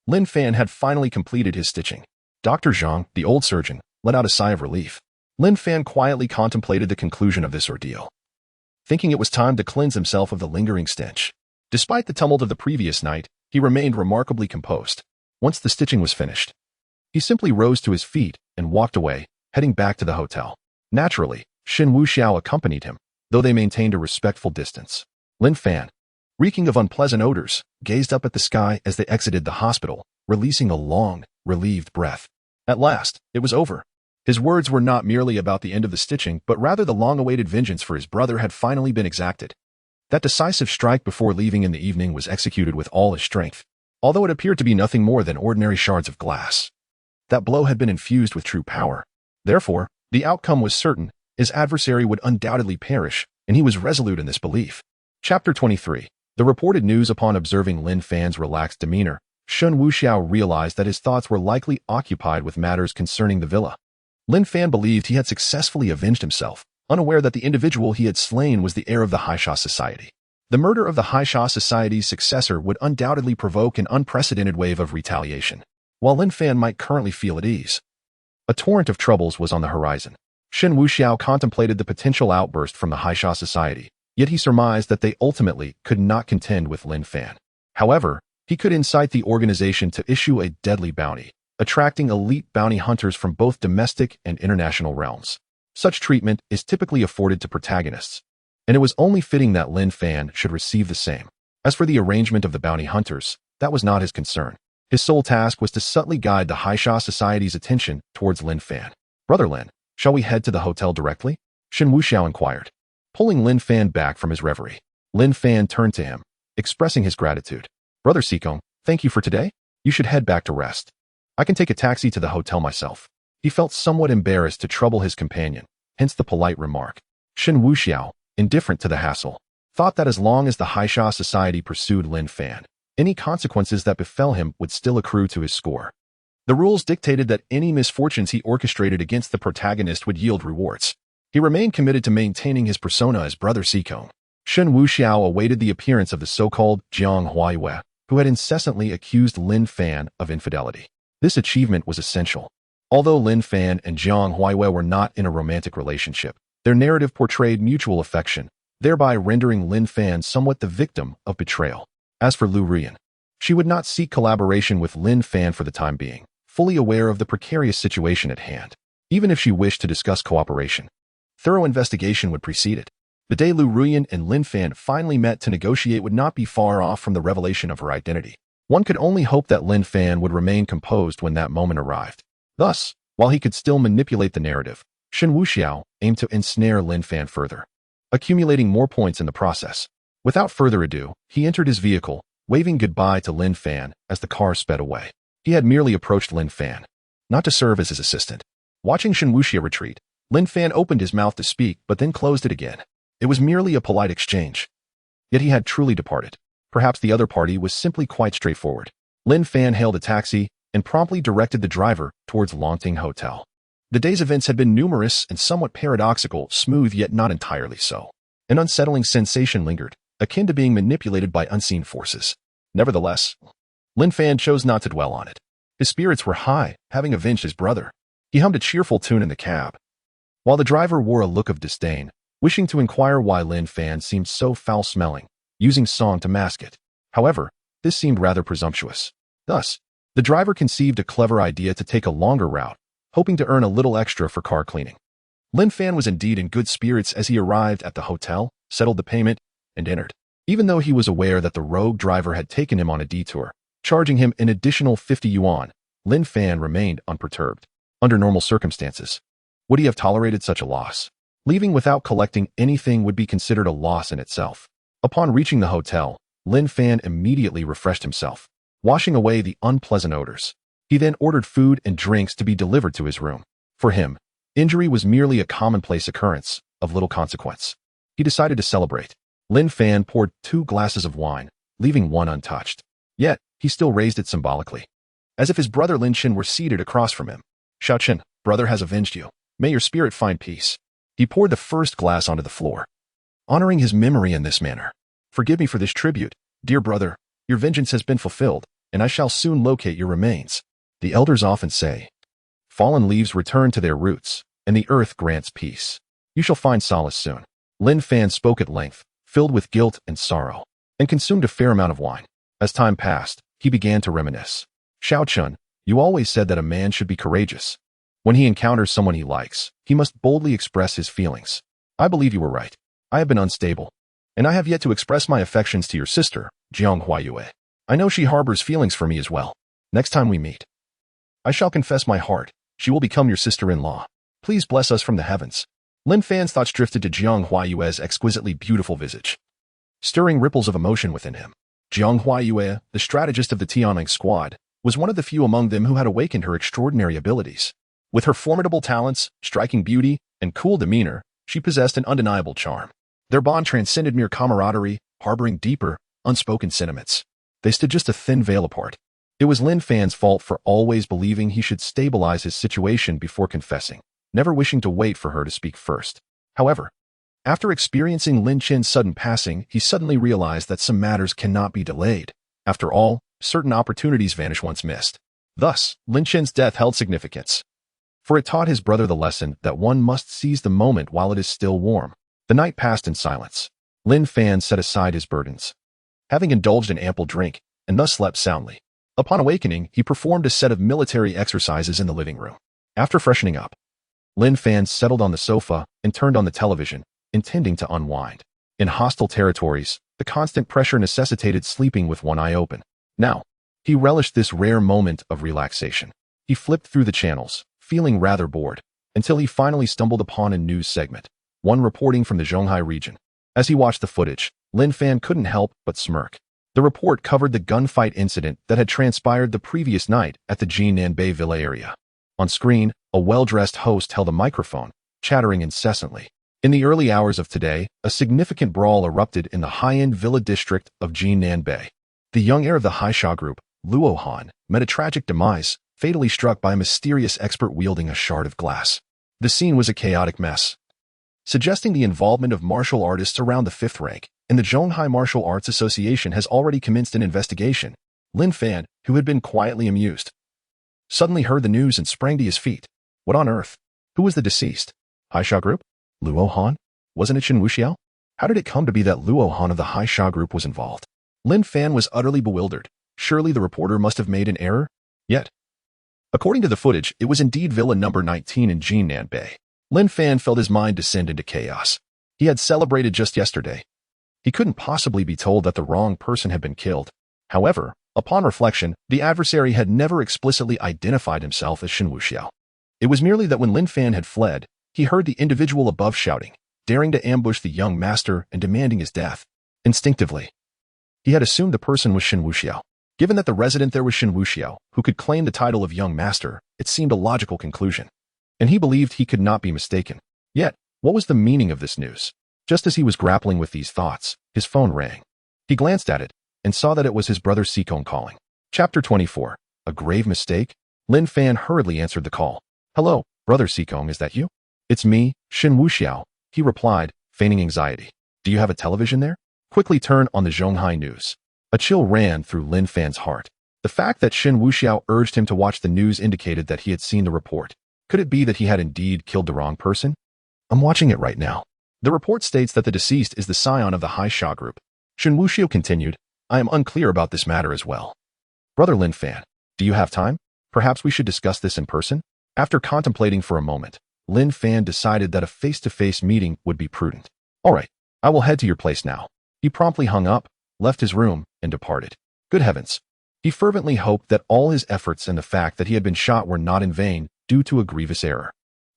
Lin Fan had finally completed his stitching. Dr. Zhang, the old surgeon, let out a sigh of relief. Lin Fan quietly contemplated the conclusion of this ordeal, thinking it was time to cleanse himself of the lingering stench. Despite the tumult of the previous night, he remained remarkably composed. Once the stitching was finished, he simply rose to his feet and walked away, heading back to the hotel. Naturally, Shen Wuxiao accompanied him, though they maintained a respectful distance. Lin Fan, reeking of unpleasant odors, gazed up at the sky as they exited the hospital, releasing a long, relieved breath. At last, it was over. His words were not merely about the end of the stitching, but rather the long-awaited vengeance for his brother had finally been exacted. That decisive strike before leaving in the evening was executed with all his strength, although it appeared to be nothing more than ordinary shards of glass. That blow had been infused with true power. Therefore, the outcome was certain. His adversary would undoubtedly perish, and he was resolute in this belief. Chapter 23. The reported news. Upon observing Lin Fan's relaxed demeanor, Shen Wuxiao realized that his thoughts were likely occupied with matters concerning the villa. Lin Fan believed he had successfully avenged himself, unaware that the individual he had slain was the heir of the Haisha Society. The murder of the Haisha Society's successor would undoubtedly provoke an unprecedented wave of retaliation. While Lin Fan might currently feel at ease, a torrent of troubles was on the horizon. Shen Wuxiao contemplated the potential outburst from the Haisha Society, yet he surmised that they ultimately could not contend with Lin Fan. However, he could incite the organization to issue a deadly bounty, attracting elite bounty hunters from both domestic and international realms. Such treatment is typically afforded to protagonists, and it was only fitting that Lin Fan should receive the same. As for the arrangement of the bounty hunters, that was not his concern. His sole task was to subtly guide the Haisha society's attention towards Lin Fan. "Brother Lin, shall we head to the hotel directly?" Shen Wuxiao inquired, pulling Lin Fan back from his reverie. Lin Fan turned to him, expressing his gratitude. "Brother Sikong, thank you for today. You should head back to rest. I can take a taxi to the hotel myself." He felt somewhat embarrassed to trouble his companion, hence the polite remark. Shen Wuxiao, indifferent to the hassle, thought that as long as the Haisha society pursued Lin Fan, any consequences that befell him would still accrue to his score. The rules dictated that any misfortunes he orchestrated against the protagonist would yield rewards. He remained committed to maintaining his persona as Brother Sikong. Shen Wuxiao awaited the appearance of the so-called Jiang Huaiyue, who had incessantly accused Lin Fan of infidelity. This achievement was essential. Although Lin Fan and Jiang Huaiyue were not in a romantic relationship, their narrative portrayed mutual affection, thereby rendering Lin Fan somewhat the victim of betrayal. As for Lu Ruyan, she would not seek collaboration with Lin Fan for the time being, fully aware of the precarious situation at hand. Even if she wished to discuss cooperation, thorough investigation would precede it. The day Lu Ruyan and Lin Fan finally met to negotiate would not be far off from the revelation of her identity. One could only hope that Lin Fan would remain composed when that moment arrived. Thus, while he could still manipulate the narrative, Shen Wuxiao aimed to ensnare Lin Fan further, accumulating more points in the process. Without further ado, he entered his vehicle, waving goodbye to Lin Fan as the car sped away. He had merely approached Lin Fan, not to serve as his assistant. Watching Shen Wuxiao retreat, Lin Fan opened his mouth to speak but then closed it again. It was merely a polite exchange. Yet he had truly departed. Perhaps the other party was simply quite straightforward. Lin Fan hailed a taxi and promptly directed the driver towards Longting Hotel. The day's events had been numerous and somewhat paradoxical, smooth yet not entirely so. An unsettling sensation lingered, akin to being manipulated by unseen forces. Nevertheless, Lin Fan chose not to dwell on it. His spirits were high, having avenged his brother. He hummed a cheerful tune in the cab, while the driver wore a look of disdain, wishing to inquire why Lin Fan seemed so foul-smelling, using song to mask it. However, this seemed rather presumptuous. Thus, the driver conceived a clever idea to take a longer route, hoping to earn a little extra for car cleaning. Lin Fan was indeed in good spirits as he arrived at the hotel, settled the payment, and entered. Even though he was aware that the rogue driver had taken him on a detour, charging him an additional 50 yuan, Lin Fan remained unperturbed. Under normal circumstances, would he have tolerated such a loss? Leaving without collecting anything would be considered a loss in itself. Upon reaching the hotel, Lin Fan immediately refreshed himself, washing away the unpleasant odors. He then ordered food and drinks to be delivered to his room. For him, injury was merely a commonplace occurrence, of little consequence. He decided to celebrate. Lin Fan poured 2 glasses of wine, leaving one untouched. Yet, he still raised it symbolically, as if his brother Lin Chen were seated across from him. "Xiao Chen, brother has avenged you. May your spirit find peace." He poured the first glass onto the floor, honoring his memory in this manner. "Forgive me for this tribute, dear brother. Your vengeance has been fulfilled, and I shall soon locate your remains. The elders often say, fallen leaves return to their roots, and the earth grants peace. You shall find solace soon." Lin Fan spoke at length, filled with guilt and sorrow, and consumed a fair amount of wine. As time passed, he began to reminisce. "Xiao Chun, you always said that a man should be courageous. When he encounters someone he likes, he must boldly express his feelings. I believe you were right. I have been unstable, and I have yet to express my affections to your sister, Jiang Huaiyue. I know she harbors feelings for me as well. Next time we meet, I shall confess my heart. She will become your sister-in-law. Please bless us from the heavens." Lin Fan's thoughts drifted to Jiang Huaiyue's exquisitely beautiful visage, stirring ripples of emotion within him. Jiang Huaiyue, the strategist of the Tianling squad, was one of the few among them who had awakened her extraordinary abilities. With her formidable talents, striking beauty, and cool demeanor, she possessed an undeniable charm. Their bond transcended mere camaraderie, harboring deeper, unspoken sentiments. They stood just a thin veil apart. It was Lin Fan's fault for always believing he should stabilize his situation before confessing, never wishing to wait for her to speak first. However, after experiencing Lin Chen's sudden passing, he suddenly realized that some matters cannot be delayed. After all, certain opportunities vanish once missed. Thus, Lin Chen's death held significance, for it taught his brother the lesson that one must seize the moment while it is still warm. The night passed in silence. Lin Fan set aside his burdens, having indulged in ample drink, and thus slept soundly. Upon awakening, he performed a set of military exercises in the living room. After freshening up, Lin Fan settled on the sofa and turned on the television, intending to unwind. In hostile territories, the constant pressure necessitated sleeping with one eye open. Now, He relished this rare moment of relaxation. He flipped through the channels, feeling rather bored, until he finally stumbled upon a news segment, one reporting from the Zhonghai region. As he watched the footage, Lin Fan couldn't help but smirk. The report covered the gunfight incident that had transpired the previous night at the Jinnanbei Villa area. On screen, a well-dressed host held a microphone, chattering incessantly. In the early hours of today, a significant brawl erupted in the high-end villa district of Jinnanbei. The young heir of the Haisha group, Luo Han, met a tragic demise, fatally struck by a mysterious expert wielding a shard of glass. The scene was a chaotic mess, suggesting the involvement of martial artists around the 5th rank, and the Zhonghai Martial Arts Association has already commenced an investigation. Lin Fan, who had been quietly amused, suddenly heard the news and sprang to his feet. What on earth? Who was the deceased? Haisha group? Luo Han? Wasn't it Shen Wuxiao? How did it come to be that Luo Han of the Haisha group was involved? Lin Fan was utterly bewildered. Surely the reporter must have made an error? Yet, according to the footage, it was indeed Villa number 19 in Jinnanbei. Lin Fan felt his mind descend into chaos. He had celebrated just yesterday. He couldn't possibly be told that the wrong person had been killed. However, upon reflection, the adversary had never explicitly identified himself as Shen Wuxiao. It was merely that when Lin Fan had fled, he heard the individual above shouting, daring to ambush the young master and demanding his death. Instinctively, he had assumed the person was Shen Wuxiao. Given that the resident there was Shen Wuxiao, who could claim the title of young master, it seemed a logical conclusion. And he believed he could not be mistaken. Yet, what was the meaning of this news? Just as he was grappling with these thoughts, his phone rang. He glanced at it and saw that it was his brother Sikong calling. Chapter 24. A grave mistake? Lin Fan hurriedly answered the call. Hello, brother Sikong, is that you? It's me, Shen Wuxiao, he replied, feigning anxiety. Do you have a television there? Quickly turn on the Zhonghai news. A chill ran through Lin Fan's heart. The fact that Shen Wuxiao urged him to watch the news indicated that he had seen the report. Could it be that he had indeed killed the wrong person? I'm watching it right now. The report states that the deceased is the scion of the Haisha group. Shen Wuxiao continued, I am unclear about this matter as well. Brother Lin Fan, do you have time? Perhaps we should discuss this in person? After contemplating for a moment, Lin Fan decided that a face-to-face meeting would be prudent. All right, I will head to your place now. He promptly hung up, left his room, and departed. Good heavens. He fervently hoped that all his efforts and the fact that he had been shot were not in vain due to a grievous error.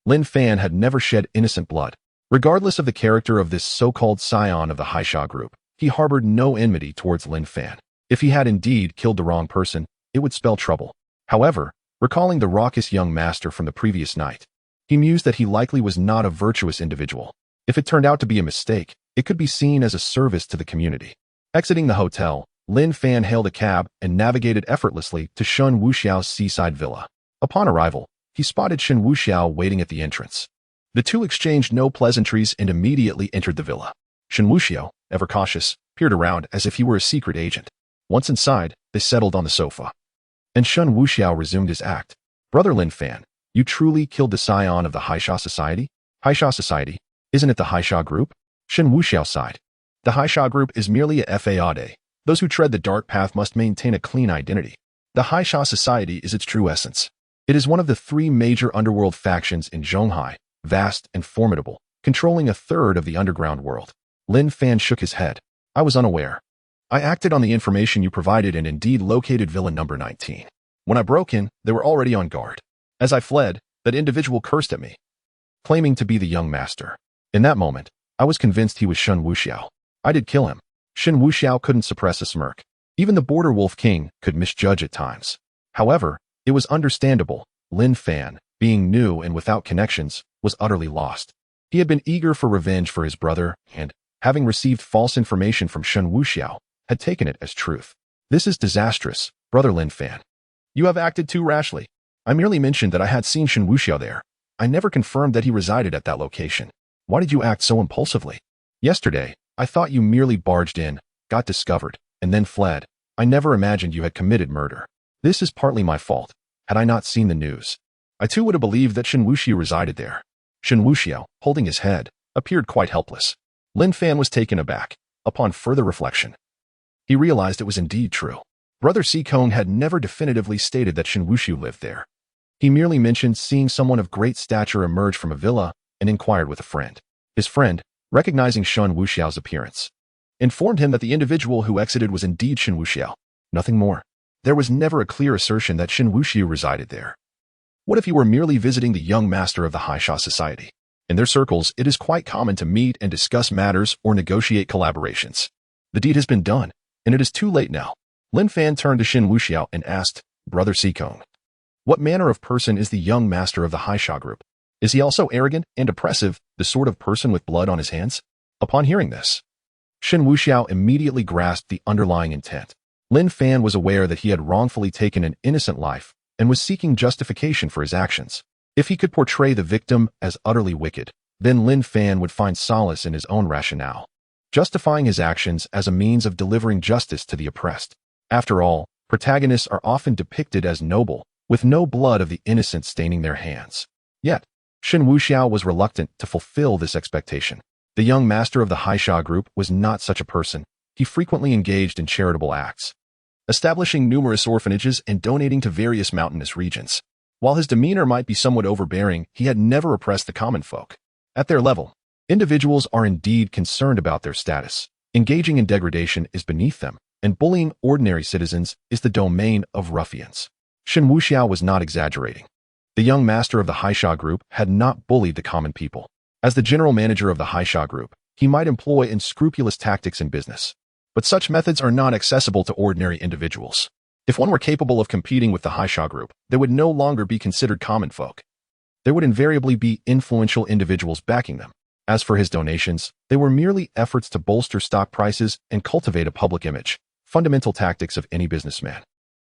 Lin Fan had never shed innocent blood. Regardless of the character of this so-called scion of the Haisha group, he harbored no enmity towards Lin Fan. If he had indeed killed the wrong person, it would spell trouble. However, recalling the raucous young master from the previous night, he mused that he likely was not a virtuous individual. If it turned out to be a mistake, it could be seen as a service to the community. Exiting the hotel, Lin Fan hailed a cab and navigated effortlessly to Shen Wuxiao's seaside villa. Upon arrival, he spotted Shen Wuxiao waiting at the entrance. The two exchanged no pleasantries and immediately entered the villa. Shen Wuxiao, ever cautious, peered around as if he were a secret agent. Once inside, they settled on the sofa. And Shen Wuxiao resumed his act. Brother Lin Fan, you truly killed the scion of the Haisha society? Haisha society? Isn't it the Haisha group? Shen Wuxiao sighed. The Haisha group is merely a faade. Those who tread the dark path must maintain a clean identity. The Haisha society is its true essence. It is one of the 3 major underworld factions in Zhonghai, vast and formidable, controlling 1/3 of the underground world. Lin Fan shook his head. I was unaware. I acted on the information you provided and indeed located Villa number 19. When I broke in, they were already on guard. As I fled, that individual cursed at me, claiming to be the young master. In that moment, I was convinced he was Shen Wuxiao. I did kill him. Shen Wuxiao couldn't suppress a smirk. Even the Border Wolf King could misjudge at times. However, it was understandable. Lin Fan, being new and without connections, was utterly lost. He had been eager for revenge for his brother and, having received false information from Shen Wuxiao, had taken it as truth. This is disastrous, brother Lin Fan. You have acted too rashly. I merely mentioned that I had seen Shen Wuxiao there. I never confirmed that he resided at that location. Why did you act so impulsively? Yesterday, I thought you merely barged in, got discovered, and then fled. I never imagined you had committed murder. This is partly my fault. Had I not seen the news, I too would have believed that Shen Wuxiao resided there. Shen Wuxiao, holding his head, appeared quite helpless. Lin Fan was taken aback. Upon further reflection, he realized it was indeed true. Brother Sikong had never definitively stated that Shen Wuxiao lived there. He merely mentioned seeing someone of great stature emerge from a villa and inquired with a friend. His friend, recognizing Shen Wuxiao's appearance, informed him that the individual who exited was indeed Shen Wuxiao. Nothing more. there was never a clear assertion that Shen Wuxiao resided there. What if he were merely visiting the young master of the Haisha society? In their circles, it is quite common to meet and discuss matters or negotiate collaborations. The deed has been done, and it is too late now. Lin Fan turned to Shen Wuxiao and asked, Brother Sikong, what manner of person is the young master of the Haisha group? Is he also arrogant and oppressive, the sort of person with blood on his hands? Upon hearing this, Shen Wuxiao immediately grasped the underlying intent. Lin Fan was aware that he had wrongfully taken an innocent life and was seeking justification for his actions. If he could portray the victim as utterly wicked, then Lin Fan would find solace in his own rationale, justifying his actions as a means of delivering justice to the oppressed. After all, protagonists are often depicted as noble, with no blood of the innocent staining their hands. Yet, Shen Wuxiao was reluctant to fulfill this expectation. The young master of the Haisha group was not such a person. He frequently engaged in charitable acts, establishing numerous orphanages and donating to various mountainous regions. While his demeanor might be somewhat overbearing, he had never oppressed the common folk. At their level, individuals are indeed concerned about their status. Engaging in degradation is beneath them, and bullying ordinary citizens is the domain of ruffians. Shen Wuxiao was not exaggerating. The young master of the Haisha group had not bullied the common people. As the general manager of the Haisha group, he might employ unscrupulous tactics in business. But such methods are not accessible to ordinary individuals. If one were capable of competing with the Haisha group, they would no longer be considered common folk. There would invariably be influential individuals backing them. As for his donations, they were merely efforts to bolster stock prices and cultivate a public image, fundamental tactics of any businessman.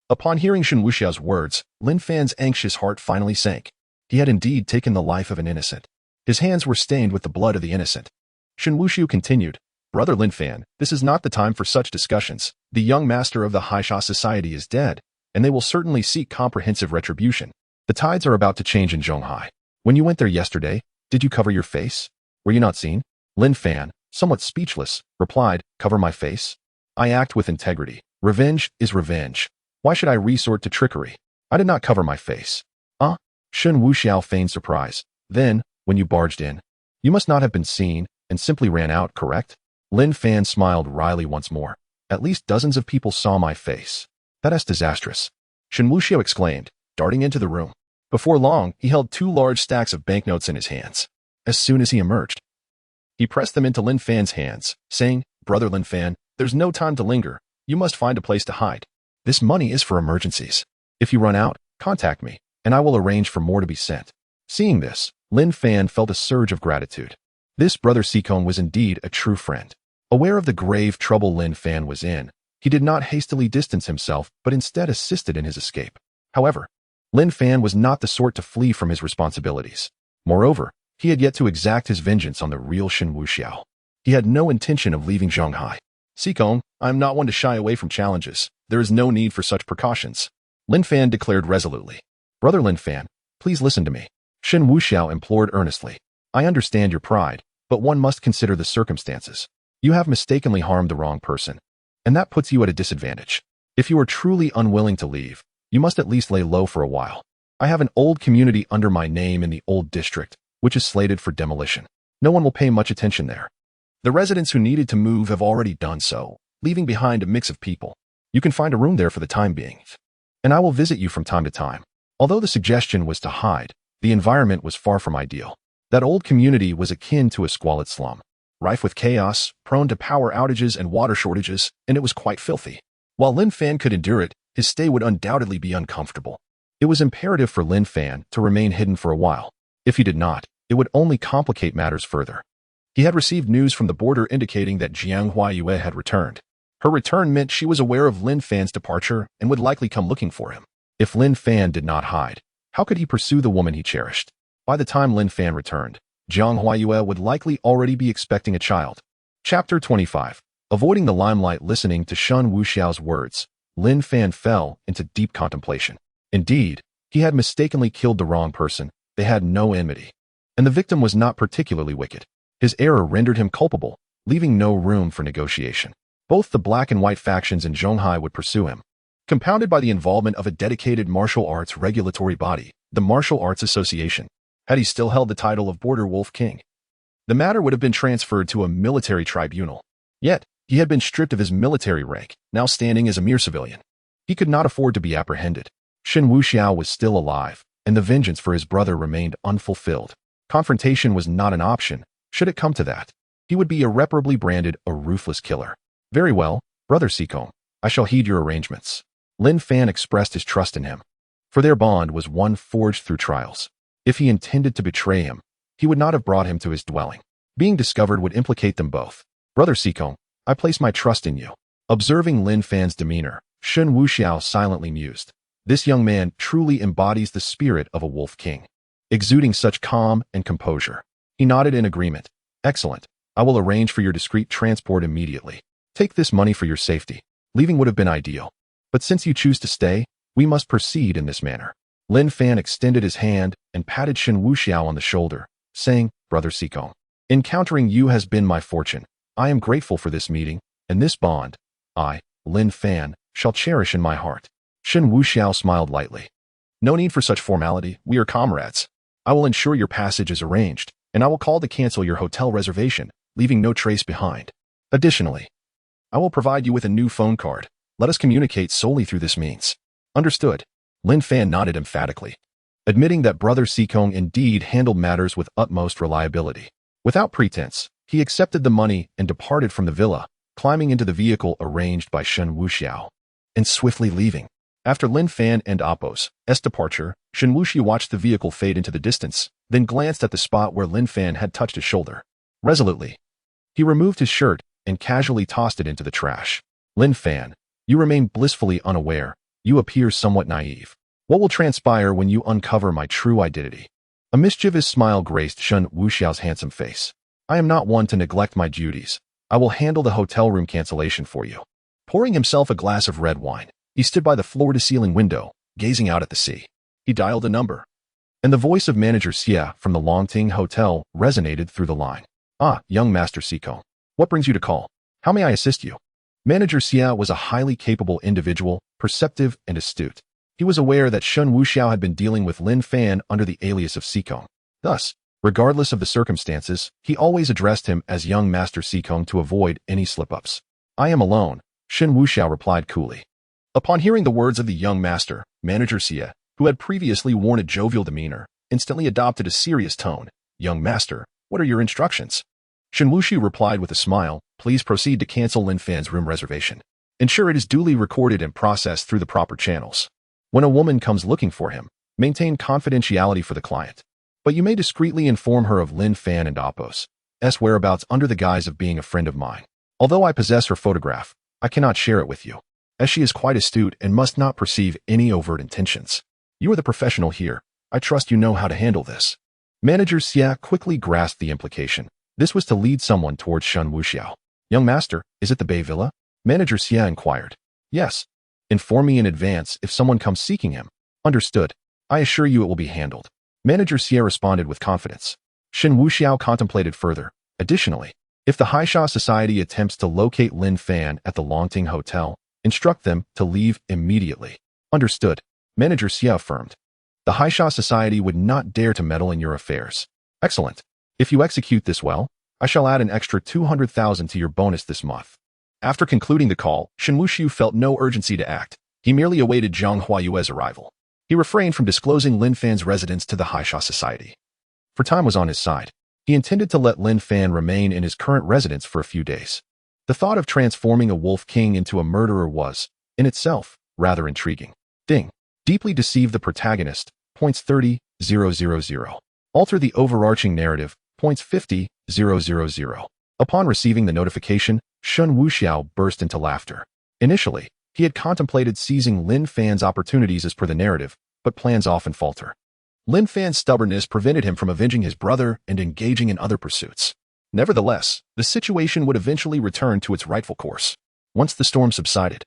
Upon hearing Shen Wuxiao's words, Lin Fan's anxious heart finally sank. He had indeed taken the life of an innocent. His hands were stained with the blood of the innocent. Shen Wuxiao continued, Brother Lin Fan, this is not the time for such discussions. The young master of the Haisha society is dead, and they will certainly seek comprehensive retribution. The tides are about to change in Zhonghai. When you went there yesterday, did you cover your face? Were you not seen? Lin Fan, somewhat speechless, replied, Cover my face? I act with integrity. Revenge is revenge. Why should I resort to trickery? I did not cover my face. Shen Wuxiao feigned surprise. Then, when you barged in, you must not have been seen and simply ran out, correct? Lin Fan smiled wryly once more. At least dozens of people saw my face. That is disastrous. Shen Wuxiao exclaimed, darting into the room. Before long, he held 2 large stacks of banknotes in his hands. As soon as he emerged, he pressed them into Lin Fan's hands, saying, Brother Lin Fan, there's no time to linger. You must find a place to hide. This money is for emergencies. If you run out, contact me, and I will arrange for more to be sent. Seeing this, Lin Fan felt a surge of gratitude. This Brother Sikong was indeed a true friend. Aware of the grave trouble Lin Fan was in, he did not hastily distance himself, but instead assisted in his escape. However, Lin Fan was not the sort to flee from his responsibilities. Moreover, he had yet to exact his vengeance on the real Shen Wuxiao. He had no intention of leaving Zhonghai. Sikong, I am not one to shy away from challenges. There is no need for such precautions. Lin Fan declared resolutely. Brother Lin Fan, please listen to me. Shen Wuxiao implored earnestly. I understand your pride, but one must consider the circumstances. You have mistakenly harmed the wrong person, and that puts you at a disadvantage. If you are truly unwilling to leave, you must at least lay low for a while. I have an old community under my name in the old district, which is slated for demolition. No one will pay much attention there. The residents who needed to move have already done so, leaving behind a mix of people. You can find a room there for the time being, and I will visit you from time to time. Although the suggestion was to hide, the environment was far from ideal. That old community was akin to a squalid slum, rife with chaos, prone to power outages and water shortages, and it was quite filthy. While Lin Fan could endure it, his stay would undoubtedly be uncomfortable. It was imperative for Lin Fan to remain hidden for a while. If he did not, it would only complicate matters further. He had received news from the border indicating that Jiang Huayue had returned. Her return meant she was aware of Lin Fan's departure and would likely come looking for him. If Lin Fan did not hide, how could he pursue the woman he cherished? By the time Lin Fan returned, Jiang Huayue would likely already be expecting a child. Chapter 25. Avoiding the limelight. Listening to Shen Wuxiao's words, Lin Fan fell into deep contemplation. Indeed, he had mistakenly killed the wrong person. They had no enmity, and the victim was not particularly wicked. His error rendered him culpable, leaving no room for negotiation. Both the black and white factions in Zhonghai would pursue him. Compounded by the involvement of a dedicated martial arts regulatory body, the Martial Arts Association, had he still held the title of Border Wolf King, the matter would have been transferred to a military tribunal. Yet, he had been stripped of his military rank, now standing as a mere civilian. He could not afford to be apprehended. Shen Wuxiao was still alive, and the vengeance for his brother remained unfulfilled. Confrontation was not an option, should it come to that. He would be irreparably branded a ruthless killer. Very well, Brother Sikong, I shall heed your arrangements. Lin Fan expressed his trust in him. For their bond was one forged through trials. If he intended to betray him, he would not have brought him to his dwelling. Being discovered would implicate them both. Brother Sikong, I place my trust in you. Observing Lin Fan's demeanor, Shen Wuxiao silently mused. This young man truly embodies the spirit of a wolf king, exuding such calm and composure. He nodded in agreement. Excellent. I will arrange for your discreet transport immediately. Take this money for your safety. Leaving would have been ideal. But since you choose to stay, we must proceed in this manner. Lin Fan extended his hand and patted Shen Wuxiao on the shoulder, saying, Brother Sikong, encountering you has been my fortune. I am grateful for this meeting, and this bond, I, Lin Fan, shall cherish in my heart. Shen Wuxiao smiled lightly. No need for such formality, we are comrades. I will ensure your passage is arranged, and I will call to cancel your hotel reservation, leaving no trace behind. Additionally, I will provide you with a new phone card. Let us communicate solely through this means. Understood. Lin Fan nodded emphatically, admitting that Brother Sikong indeed handled matters with utmost reliability. Without pretense, he accepted the money and departed from the villa, climbing into the vehicle arranged by Shen Wuxiao, and swiftly leaving. After Lin Fan and Appo's departure, Shen Wuxiao watched the vehicle fade into the distance, then glanced at the spot where Lin Fan had touched his shoulder. Resolutely, he removed his shirt and casually tossed it into the trash. Lin Fan, you remain blissfully unaware. You appear somewhat naive. What will transpire when you uncover my true identity? A mischievous smile graced Shen Wuxiao's handsome face. I am not one to neglect my duties. I will handle the hotel room cancellation for you. Pouring himself a glass of red wine, he stood by the floor-to-ceiling window, gazing out at the sea. He dialed a number, and the voice of Manager Xia from the Longting Hotel resonated through the line. Ah, young Master Sikong. What brings you to call? How may I assist you? Manager Xia was a highly capable individual, perceptive and astute. He was aware that Shen Wuxiao had been dealing with Lin Fan under the alias of Sikong. Thus, regardless of the circumstances, he always addressed him as young Master Sikong to avoid any slip-ups. I am alone, Shen Wuxiao replied coolly. Upon hearing the words of the young master, Manager Xia, who had previously worn a jovial demeanor, instantly adopted a serious tone. Young master, what are your instructions? Shen Wuxiao replied with a smile, please proceed to cancel Lin Fan's room reservation. Ensure it is duly recorded and processed through the proper channels. When a woman comes looking for him, maintain confidentiality for the client. But you may discreetly inform her of Lin Fan and Appo's whereabouts under the guise of being a friend of mine. Although I possess her photograph, I cannot share it with you, as she is quite astute and must not perceive any overt intentions. You are the professional here. I trust you know how to handle this. Manager Xia quickly grasped the implication. This was to lead someone towards Shen Wuxiao. Young master, is it the Bay Villa? Manager Xia inquired. Yes. Inform me in advance if someone comes seeking him. Understood. I assure you it will be handled. Manager Xia responded with confidence. Shen Wuxiao contemplated further. Additionally, if the Haisha Society attempts to locate Lin Fan at the Longting Hotel, instruct them to leave immediately. Understood. Manager Xia affirmed. The Haisha Society would not dare to meddle in your affairs. Excellent. If you execute this well, I shall add an extra 200,000 to your bonus this month. After concluding the call, Shen Wuxiao felt no urgency to act. He merely awaited Zhang Huayue's arrival. He refrained from disclosing Lin Fan's residence to the Haisha Society. For time was on his side. He intended to let Lin Fan remain in his current residence for a few days. The thought of transforming a wolf king into a murderer was, in itself, rather intriguing. Ding. Deeply deceive the protagonist, points 30,000. Alter the overarching narrative, points 50,000. Upon receiving the notification, Shen Wuxiao burst into laughter. Initially, he had contemplated seizing Lin Fan's opportunities as per the narrative, but plans often falter. Lin Fan's stubbornness prevented him from avenging his brother and engaging in other pursuits. Nevertheless, the situation would eventually return to its rightful course. Once the storm subsided,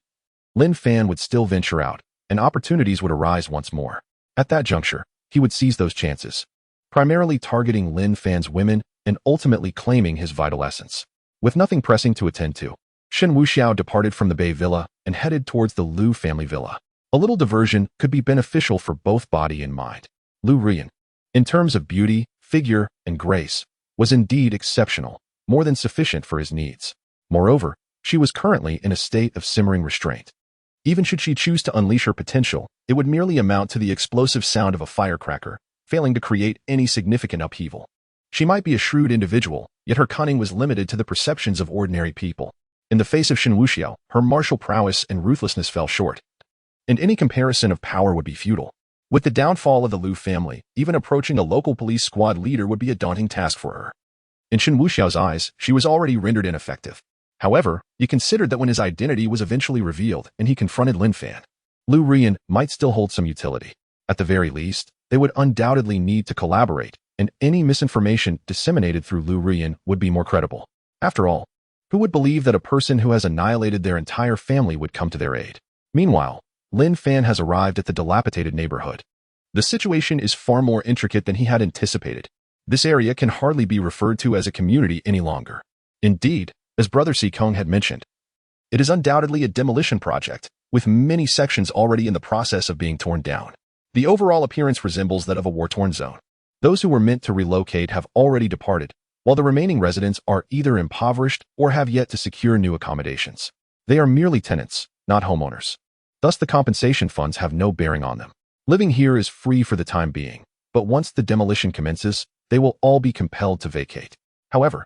Lin Fan would still venture out, and opportunities would arise once more. At that juncture, he would seize those chances, primarily targeting Lin Fan's women and ultimately claiming his vital essence. With nothing pressing to attend to, Shen Wuxiao departed from the Bay Villa and headed towards the Liu family villa. A little diversion could be beneficial for both body and mind. Liu Rian, in terms of beauty, figure, and grace, was indeed exceptional, more than sufficient for his needs. Moreover, she was currently in a state of simmering restraint. Even should she choose to unleash her potential, it would merely amount to the explosive sound of a firecracker, failing to create any significant upheaval. She might be a shrewd individual, yet her cunning was limited to the perceptions of ordinary people. In the face of Shen Wuxiao, her martial prowess and ruthlessness fell short, and any comparison of power would be futile. With the downfall of the Liu family, even approaching a local police squad leader would be a daunting task for her. In Shen Wuxiao's eyes, she was already rendered ineffective. However, he considered that when his identity was eventually revealed and he confronted Lin Fan, Liu Rian might still hold some utility. At the very least, they would undoubtedly need to collaborate, and any misinformation disseminated through Liu Rian would be more credible. After all, who would believe that a person who has annihilated their entire family would come to their aid? Meanwhile, Lin Fan has arrived at the dilapidated neighborhood. The situation is far more intricate than he had anticipated. This area can hardly be referred to as a community any longer. Indeed, as Brother Sikong had mentioned, it is undoubtedly a demolition project, with many sections already in the process of being torn down. The overall appearance resembles that of a war-torn zone. Those who were meant to relocate have already departed, while the remaining residents are either impoverished or have yet to secure new accommodations. They are merely tenants, not homeowners. Thus, the compensation funds have no bearing on them. Living here is free for the time being, but once the demolition commences, they will all be compelled to vacate. However,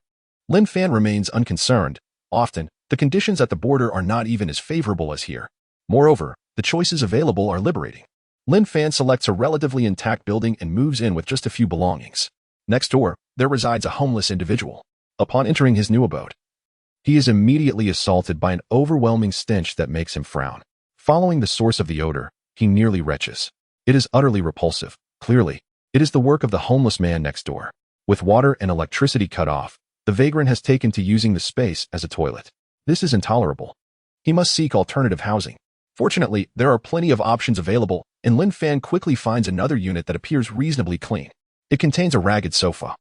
Lin Fan remains unconcerned. Often, the conditions at the border are not even as favorable as here. Moreover, the choices available are liberating. Lin Fan selects a relatively intact building and moves in with just a few belongings. Next door, there resides a homeless individual. Upon entering his new abode, he is immediately assaulted by an overwhelming stench that makes him frown. Following the source of the odor, he nearly retches. It is utterly repulsive. Clearly, it is the work of the homeless man next door. With water and electricity cut off, the vagrant has taken to using the space as a toilet. This is intolerable. He must seek alternative housing. Fortunately, there are plenty of options available, and Lin Fan quickly finds another unit that appears reasonably clean. It contains a ragged sofa,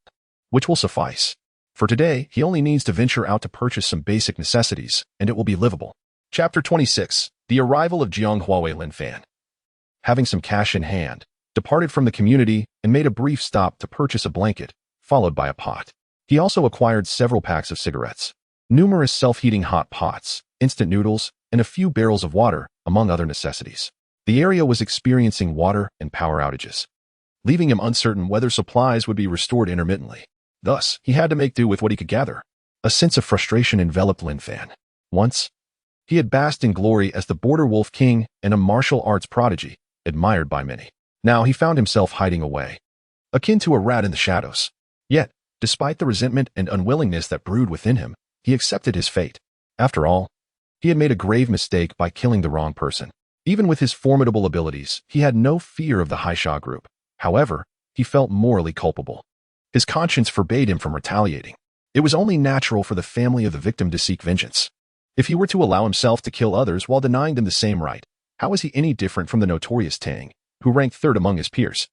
which will suffice. For today, he only needs to venture out to purchase some basic necessities, and it will be livable. Chapter 26. The arrival of Jiang Huawei. Lin Fan, having some cash in hand, departed from the community and made a brief stop to purchase a blanket, followed by a pot. He also acquired several packs of cigarettes, numerous self-heating hot pots, instant noodles, and a few barrels of water, among other necessities. The area was experiencing water and power outages, leaving him uncertain whether supplies would be restored intermittently. Thus, he had to make do with what he could gather. A sense of frustration enveloped Lin Fan. Once, he had basked in glory as the border wolf king and a martial arts prodigy, admired by many. Now he found himself hiding away, akin to a rat in the shadows. Yet, despite the resentment and unwillingness that brewed within him, he accepted his fate. After all, he had made a grave mistake by killing the wrong person. Even with his formidable abilities, he had no fear of the Haisha group. However, he felt morally culpable. His conscience forbade him from retaliating. It was only natural for the family of the victim to seek vengeance. If he were to allow himself to kill others while denying them the same right, how was he any different from the notorious Tang, who ranked third among his peers?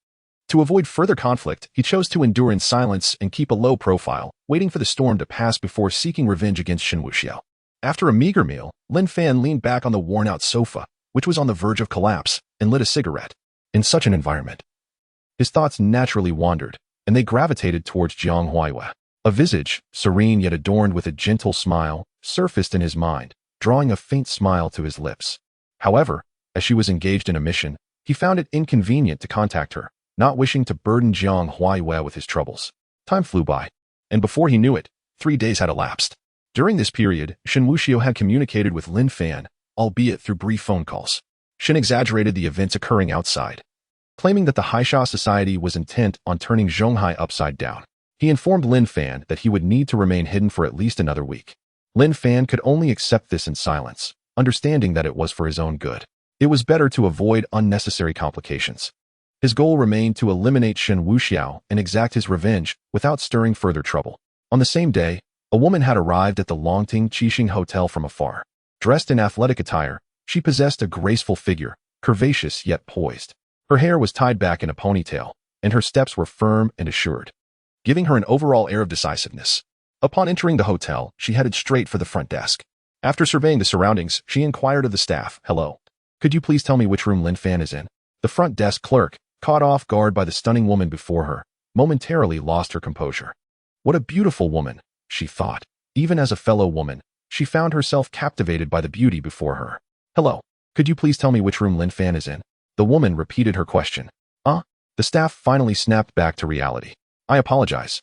To avoid further conflict, he chose to endure in silence and keep a low profile, waiting for the storm to pass before seeking revenge against Shen Wuxiao. After a meager meal, Lin Fan leaned back on the worn-out sofa, which was on the verge of collapse, and lit a cigarette. In such an environment, his thoughts naturally wandered, and they gravitated towards Jiang Huaiwa. A visage, serene yet adorned with a gentle smile, surfaced in his mind, drawing a faint smile to his lips. However, as she was engaged in a mission, he found it inconvenient to contact her, not wishing to burden Jiang Huaiwa with his troubles. Time flew by, and before he knew it, 3 days had elapsed. During this period, Shen Wuxiao had communicated with Lin Fan, albeit through brief phone calls. Shen exaggerated the events occurring outside, claiming that the Haisha society was intent on turning Zhonghai upside down. He informed Lin Fan that he would need to remain hidden for at least another week. Lin Fan could only accept this in silence, understanding that it was for his own good. It was better to avoid unnecessary complications. His goal remained to eliminate Shen Wuxiao and exact his revenge without stirring further trouble. On the same day, a woman had arrived at the Longting Qixing Hotel from afar. Dressed in athletic attire, she possessed a graceful figure, curvaceous yet poised. Her hair was tied back in a ponytail, and her steps were firm and assured, giving her an overall air of decisiveness. Upon entering the hotel, she headed straight for the front desk. After surveying the surroundings, she inquired of the staff, "Hello. Could you please tell me which room Lin Fan is in?" The front desk clerk, caught off guard by the stunning woman before her, momentarily lost her composure. What a beautiful woman, she thought. Even as a fellow woman, she found herself captivated by the beauty before her. "Hello. Could you please tell me which room Lin Fan is in? The woman repeated her question. The staff finally snapped back to reality. I apologize,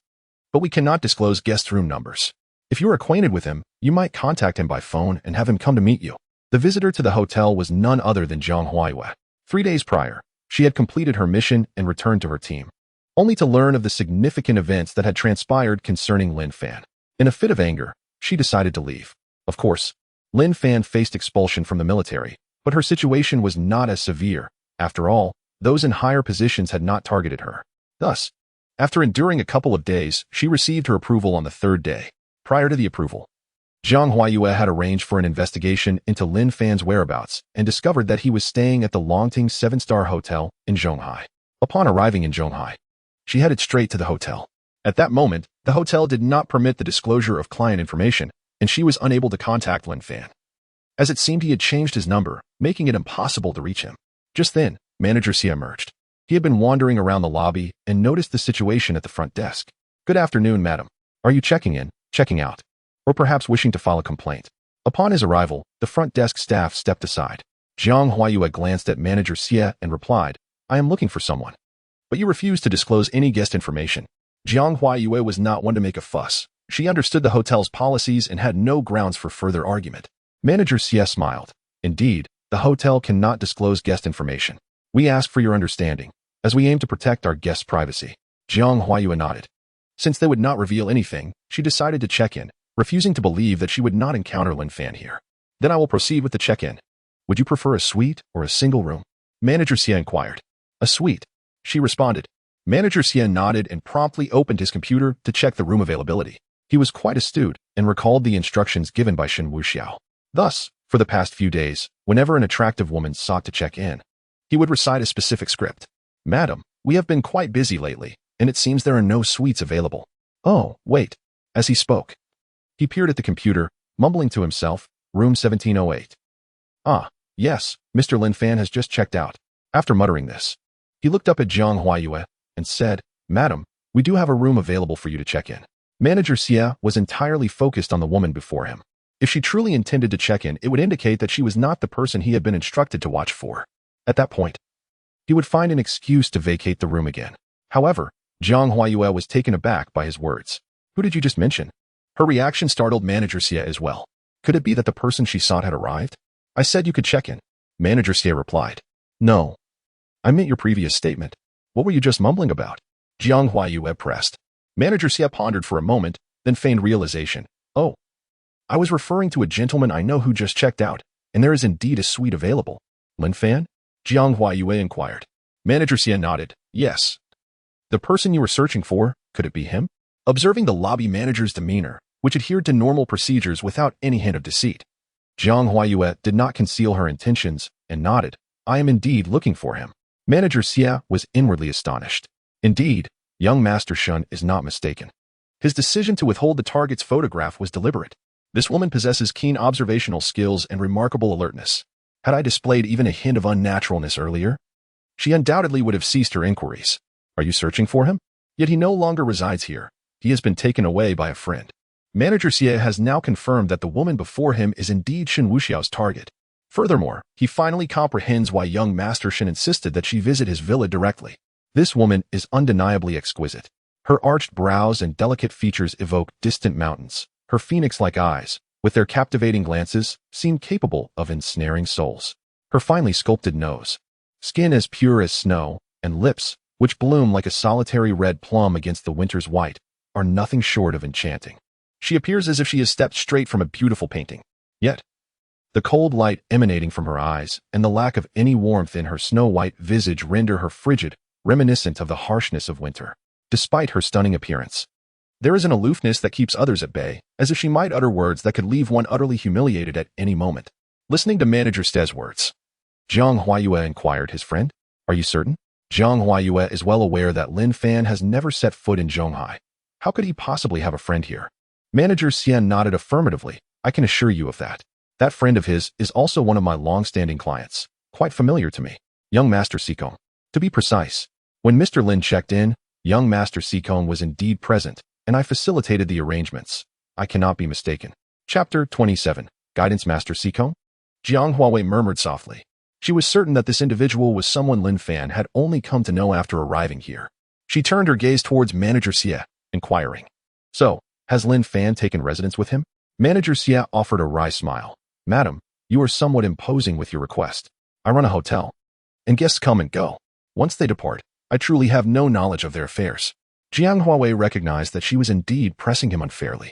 but we cannot disclose guest room numbers. If you're acquainted with him, you might contact him by phone and have him come to meet you. The visitor to the hotel was none other than Jiang Huaiyue. 3 days prior, she had completed her mission and returned to her team, only to learn of the significant events that had transpired concerning Lin Fan. In a fit of anger, she decided to leave. Of course, Lin Fan faced expulsion from the military, but her situation was not as severe. After all, those in higher positions had not targeted her. Thus, after enduring a couple of days, she received her approval on the 3rd day. Prior to the approval, Jiang Huaiyue had arranged for an investigation into Lin Fan's whereabouts and discovered that he was staying at the Longting 7-star Hotel in Zhonghai. Upon arriving in Zhonghai, she headed straight to the hotel. At that moment, the hotel did not permit the disclosure of client information, and she was unable to contact Lin Fan, as it seemed he had changed his number, making it impossible to reach him. Just then, Manager Xia emerged. He had been wandering around the lobby and noticed the situation at the front desk. Good afternoon, madam. Are you checking in, checking out, or perhaps wishing to file a complaint? Upon his arrival, the front desk staff stepped aside. Jiang Huaiyue glanced at Manager Xia and replied, I am looking for someone. But you refuse to disclose any guest information. Jiang Huaiyue was not one to make a fuss. She understood the hotel's policies and had no grounds for further argument. Manager Xia smiled. Indeed, the hotel cannot disclose guest information. We ask for your understanding, as we aim to protect our guests' privacy. Jiang Huaiyue nodded. Since they would not reveal anything, she decided to check in, refusing to believe that she would not encounter Lin Fan here. Then I will proceed with the check-in. Would you prefer a suite or a single room? Manager Xia inquired. A suite, she responded. Manager Xia nodded and promptly opened his computer to check the room availability. He was quite astute and recalled the instructions given by Shen Wuxiao. Thus, for the past few days, whenever an attractive woman sought to check in, he would recite a specific script. Madam, we have been quite busy lately, and it seems there are no suites available. Oh, wait. As he spoke, he peered at the computer, mumbling to himself, room 1708. Yes, Mr. Lin Fan has just checked out. After muttering this, he looked up at Jiang Huaiyue and said, Madam, we do have a room available for you to check in. Manager Xia was entirely focused on the woman before him. If she truly intended to check in, it would indicate that she was not the person he had been instructed to watch for. At that point, he would find an excuse to vacate the room again. However, Jiang Huaiyue was taken aback by his words. Who did you just mention? Her reaction startled Manager Xia as well. Could it be that the person she sought had arrived? I said you could check in. Manager Xia replied. No. I meant your previous statement. What were you just mumbling about? Jiang Huaiyue pressed. Manager Xia pondered for a moment, then feigned realization. Oh. I was referring to a gentleman I know who just checked out, and there is indeed a suite available. Lin Fan? Jiang Huaiyue inquired. Manager Xia nodded. Yes. The person you were searching for, could it be him? Observing the lobby manager's demeanor, which adhered to normal procedures without any hint of deceit, Jiang Huaiyue did not conceal her intentions and nodded. I am indeed looking for him. Manager Xia was inwardly astonished. Indeed, young Master Shen is not mistaken. His decision to withhold the target's photograph was deliberate. This woman possesses keen observational skills and remarkable alertness. Had I displayed even a hint of unnaturalness earlier, she undoubtedly would have ceased her inquiries. Are you searching for him? Yet he no longer resides here. He has been taken away by a friend. Manager Xia has now confirmed that the woman before him is indeed Shen Wuxiao's target. Furthermore, he finally comprehends why young Master Shen insisted that she visit his villa directly. This woman is undeniably exquisite. Her arched brows and delicate features evoke distant mountains. Her phoenix-like eyes, with their captivating glances, seem capable of ensnaring souls. Her finely sculpted nose, skin as pure as snow, and lips, which bloom like a solitary red plum against the winter's white, are nothing short of enchanting. She appears as if she has stepped straight from a beautiful painting. Yet, the cold light emanating from her eyes and the lack of any warmth in her snow-white visage render her frigid, reminiscent of the harshness of winter. Despite her stunning appearance, there is an aloofness that keeps others at bay, as if she might utter words that could leave one utterly humiliated at any moment. Listening to Manager Ste's words, Jiang Huaiyue inquired his friend, Are you certain? Jiang Huaiyue is well aware that Lin Fan has never set foot in Zhonghai. How could he possibly have a friend here? Manager Xian nodded affirmatively. I can assure you of that. That friend of his is also one of my long-standing clients, quite familiar to me, young Master Sikong. To be precise, when Mr. Lin checked in, young Master Sikong was indeed present, and I facilitated the arrangements. I cannot be mistaken. Chapter 27. Guidance Master Sikong? Jiang Huawei murmured softly. She was certain that this individual was someone Lin Fan had only come to know after arriving here. She turned her gaze towards Manager Xie, inquiring. So, has Lin Fan taken residence with him? Manager Xie offered a wry smile. Madam, you are somewhat imposing with your request. I run a hotel, and guests come and go. Once they depart, I truly have no knowledge of their affairs. Jiang Huawei recognized that she was indeed pressing him unfairly.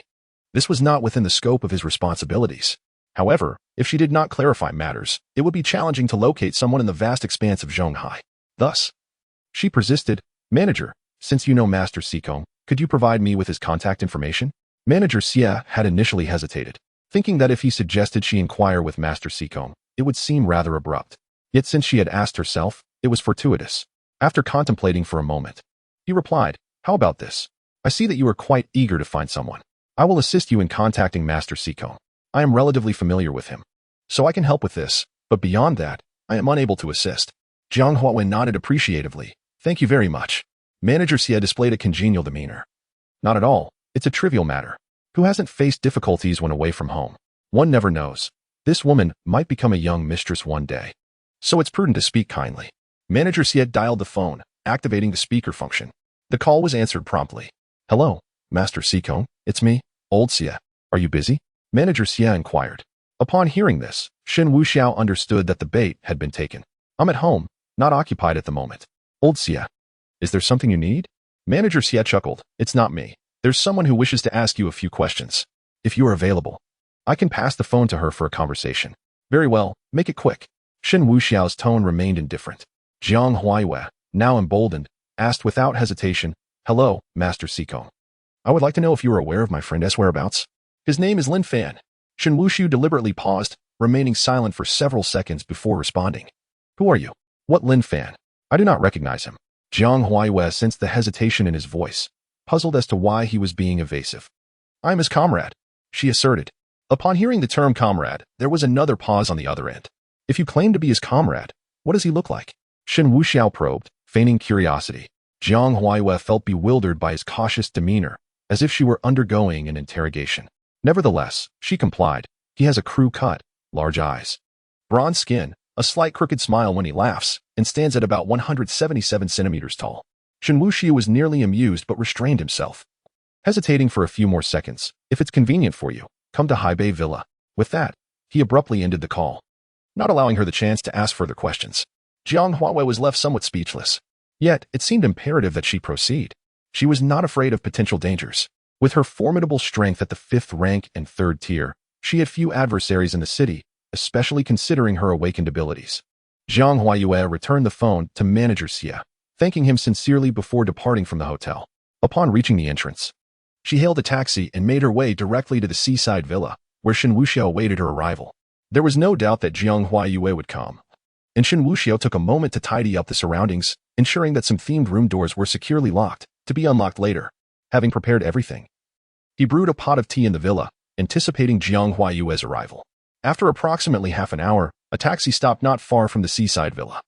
This was not within the scope of his responsibilities. However, if she did not clarify matters, it would be challenging to locate someone in the vast expanse of Zhonghai. Thus, she persisted, Manager, since you know Master Sikong, could you provide me with his contact information? Manager Xie had initially hesitated, thinking that if he suggested she inquire with Master Sikong, it would seem rather abrupt. Yet since she had asked herself, it was fortuitous. After contemplating for a moment, he replied, How about this? I see that you are quite eager to find someone. I will assist you in contacting Master Sikong. I am relatively familiar with him, so I can help with this, but beyond that, I am unable to assist. Jiang Huawei nodded appreciatively. Thank you very much. Manager Xie displayed a congenial demeanor. Not at all. It's a trivial matter. Who hasn't faced difficulties when away from home? One never knows. This woman might become a young mistress one day. So it's prudent to speak kindly. Manager Xie dialed the phone, activating the speaker function. The call was answered promptly. Hello, Master Sikong, it's me, Old Xie. Are you busy? Manager Xie inquired. Upon hearing this, Shen Wuxiao understood that the bait had been taken. I'm at home, not occupied at the moment. Old Xie. Is there something you need? Manager Xie chuckled. It's not me. There's someone who wishes to ask you a few questions. If you are available, I can pass the phone to her for a conversation. Very well, make it quick. Shen Wuxiao's tone remained indifferent. Jiang Huaiwei, now emboldened, asked without hesitation, Hello, Master Sikong. I would like to know if you are aware of my friend S. whereabouts. His name is Lin Fan. Shen Wuxiao deliberately paused, remaining silent for several seconds before responding. Who are you? What Lin Fan? I do not recognize him. Jiang Huaiwei sensed the hesitation in his voice, puzzled as to why he was being evasive. I am his comrade, she asserted. Upon hearing the term comrade, there was another pause on the other end. If you claim to be his comrade, what does he look like? Shen Wuxiao probed, feigning curiosity. Jiang Huaiwei felt bewildered by his cautious demeanor, as if she were undergoing an interrogation. Nevertheless, she complied. He has a crew cut, large eyes, bronze skin, a slight crooked smile when he laughs, and stands at about 177 centimeters tall. Shen Wuxiao was nearly amused but restrained himself, hesitating for a few more seconds. If it's convenient for you, come to Haibei Villa. With that, he abruptly ended the call, not allowing her the chance to ask further questions. Jiang Huawei was left somewhat speechless. Yet, it seemed imperative that she proceed. She was not afraid of potential dangers. With her formidable strength at the 5th rank and 3rd tier, she had few adversaries in the city, especially considering her awakened abilities. Jiang Huaiwei returned the phone to Manager Xie, thanking him sincerely before departing from the hotel. Upon reaching the entrance, she hailed a taxi and made her way directly to the seaside villa, where Shen Wuxiao awaited her arrival. There was no doubt that Jiang Huaiwei would come, and Shen Wuxiao took a moment to tidy up the surroundings, ensuring that some themed room doors were securely locked, to be unlocked later. Having prepared everything, he brewed a pot of tea in the villa, anticipating Jiang Huaiwei's arrival. After approximately half an hour, a taxi stopped not far from the seaside villa,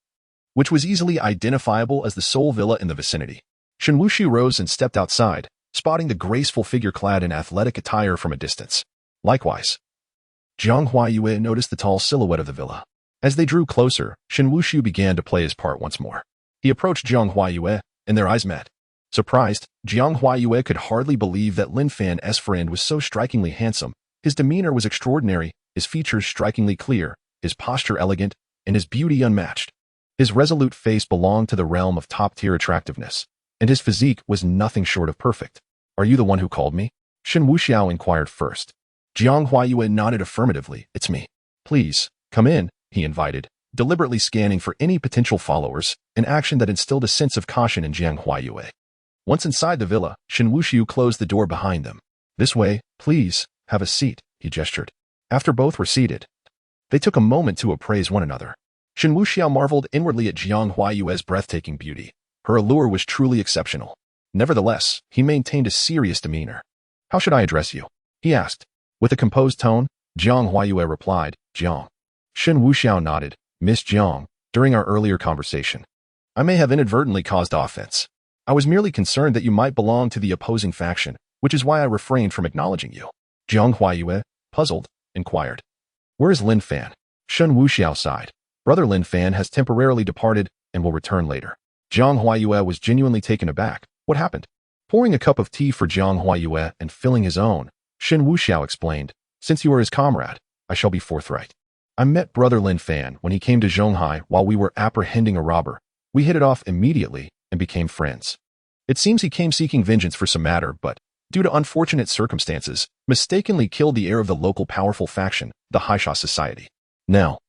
which was easily identifiable as the sole villa in the vicinity. Shen Wuxiao rose and stepped outside, spotting the graceful figure clad in athletic attire from a distance. Likewise, Jiang Huaiwei noticed the tall silhouette of the villa. As they drew closer, Shen Wuxiao began to play his part once more. He approached Jiang Huaiwei, and their eyes met. Surprised, Jiang Huaiwei could hardly believe that Lin Fan's friend was so strikingly handsome. His demeanor was extraordinary, his features strikingly clear, his posture elegant, and his beauty unmatched. His resolute face belonged to the realm of top-tier attractiveness, and his physique was nothing short of perfect. Are you the one who called me? Shen Wuxiao inquired first. Jiang Huaiwei nodded affirmatively. It's me. Please, come in, he invited, deliberately scanning for any potential followers, an action that instilled a sense of caution in Jiang Huaiwei. Once inside the villa, Shen Wuxiao closed the door behind them. This way, please, have a seat, he gestured. After both were seated, they took a moment to appraise one another. Shen Wuxiao marveled inwardly at Jiang Huaiwei's breathtaking beauty. Her allure was truly exceptional. Nevertheless, he maintained a serious demeanor. How should I address you? He asked. With a composed tone, Jiang Huaiwei replied, Jiang. Shen Wuxiao nodded. Miss Jiang, during our earlier conversation, I may have inadvertently caused offense. I was merely concerned that you might belong to the opposing faction, which is why I refrained from acknowledging you. Jiang Huaiwei, puzzled, inquired. Where is Lin Fan? Shen Wuxiao sighed. Brother Lin Fan has temporarily departed and will return later. Jiang Huayue was genuinely taken aback. What happened? Pouring a cup of tea for Jiang Huayue and filling his own, Shen Wuxiao explained, since you are his comrade, I shall be forthright. I met Brother Lin Fan when he came to Zhonghai while we were apprehending a robber. We hit it off immediately and became friends. It seems he came seeking vengeance for some matter, but, due to unfortunate circumstances, mistakenly killed the heir of the local powerful faction, the Haisha Society. Now,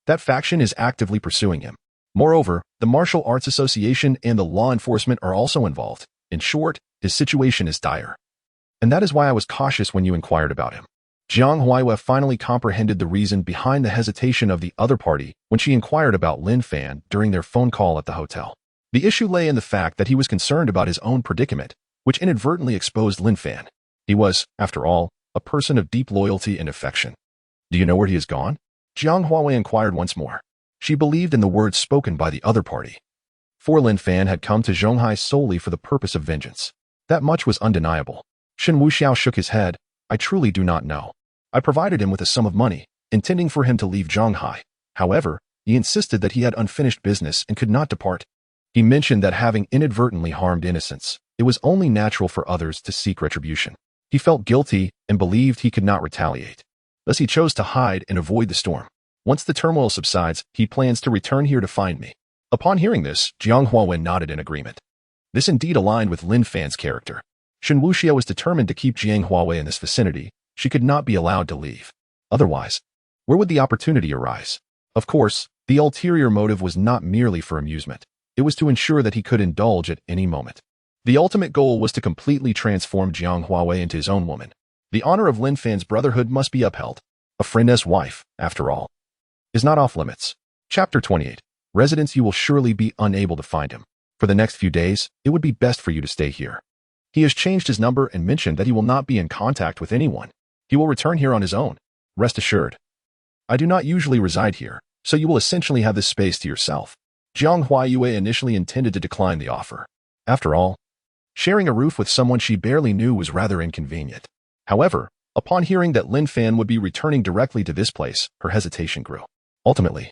that faction is actively pursuing him. Moreover, the Martial Arts Association and the law enforcement are also involved. In short, his situation is dire. And that is why I was cautious when you inquired about him. Jiang Huayue finally comprehended the reason behind the hesitation of the other party when she inquired about Lin Fan during their phone call at the hotel. The issue lay in the fact that he was concerned about his own predicament, which inadvertently exposed Lin Fan. He was, after all, a person of deep loyalty and affection. Do you know where he has gone? Jiang Huayue inquired once more. She believed in the words spoken by the other party. For Lin Fan had come to Zhonghai solely for the purpose of vengeance. That much was undeniable. Shen Wuxiao shook his head. I truly do not know. I provided him with a sum of money, intending for him to leave Zhonghai. However, he insisted that he had unfinished business and could not depart. He mentioned that having inadvertently harmed innocents, it was only natural for others to seek retribution. He felt guilty and believed he could not retaliate. Thus he chose to hide and avoid the storm. Once the turmoil subsides, he plans to return here to find me. Upon hearing this, Jiang Huayue nodded in agreement. This indeed aligned with Lin Fan's character. Shen Wuxiao was determined to keep Jiang Huayue in this vicinity. She could not be allowed to leave. Otherwise, where would the opportunity arise? Of course, the ulterior motive was not merely for amusement. It was to ensure that he could indulge at any moment. The ultimate goal was to completely transform Jiang Huayue into his own woman. The honor of Lin Fan's brotherhood must be upheld. A friend's wife, after all, is not off limits. Chapter 28. Residence. You will surely be unable to find him. For the next few days, it would be best for you to stay here. He has changed his number and mentioned that he will not be in contact with anyone. He will return here on his own. Rest assured. I do not usually reside here, so you will essentially have this space to yourself. Jiang Huayue initially intended to decline the offer. After all, sharing a roof with someone she barely knew was rather inconvenient. However, upon hearing that Lin Fan would be returning directly to this place, her hesitation grew. Ultimately,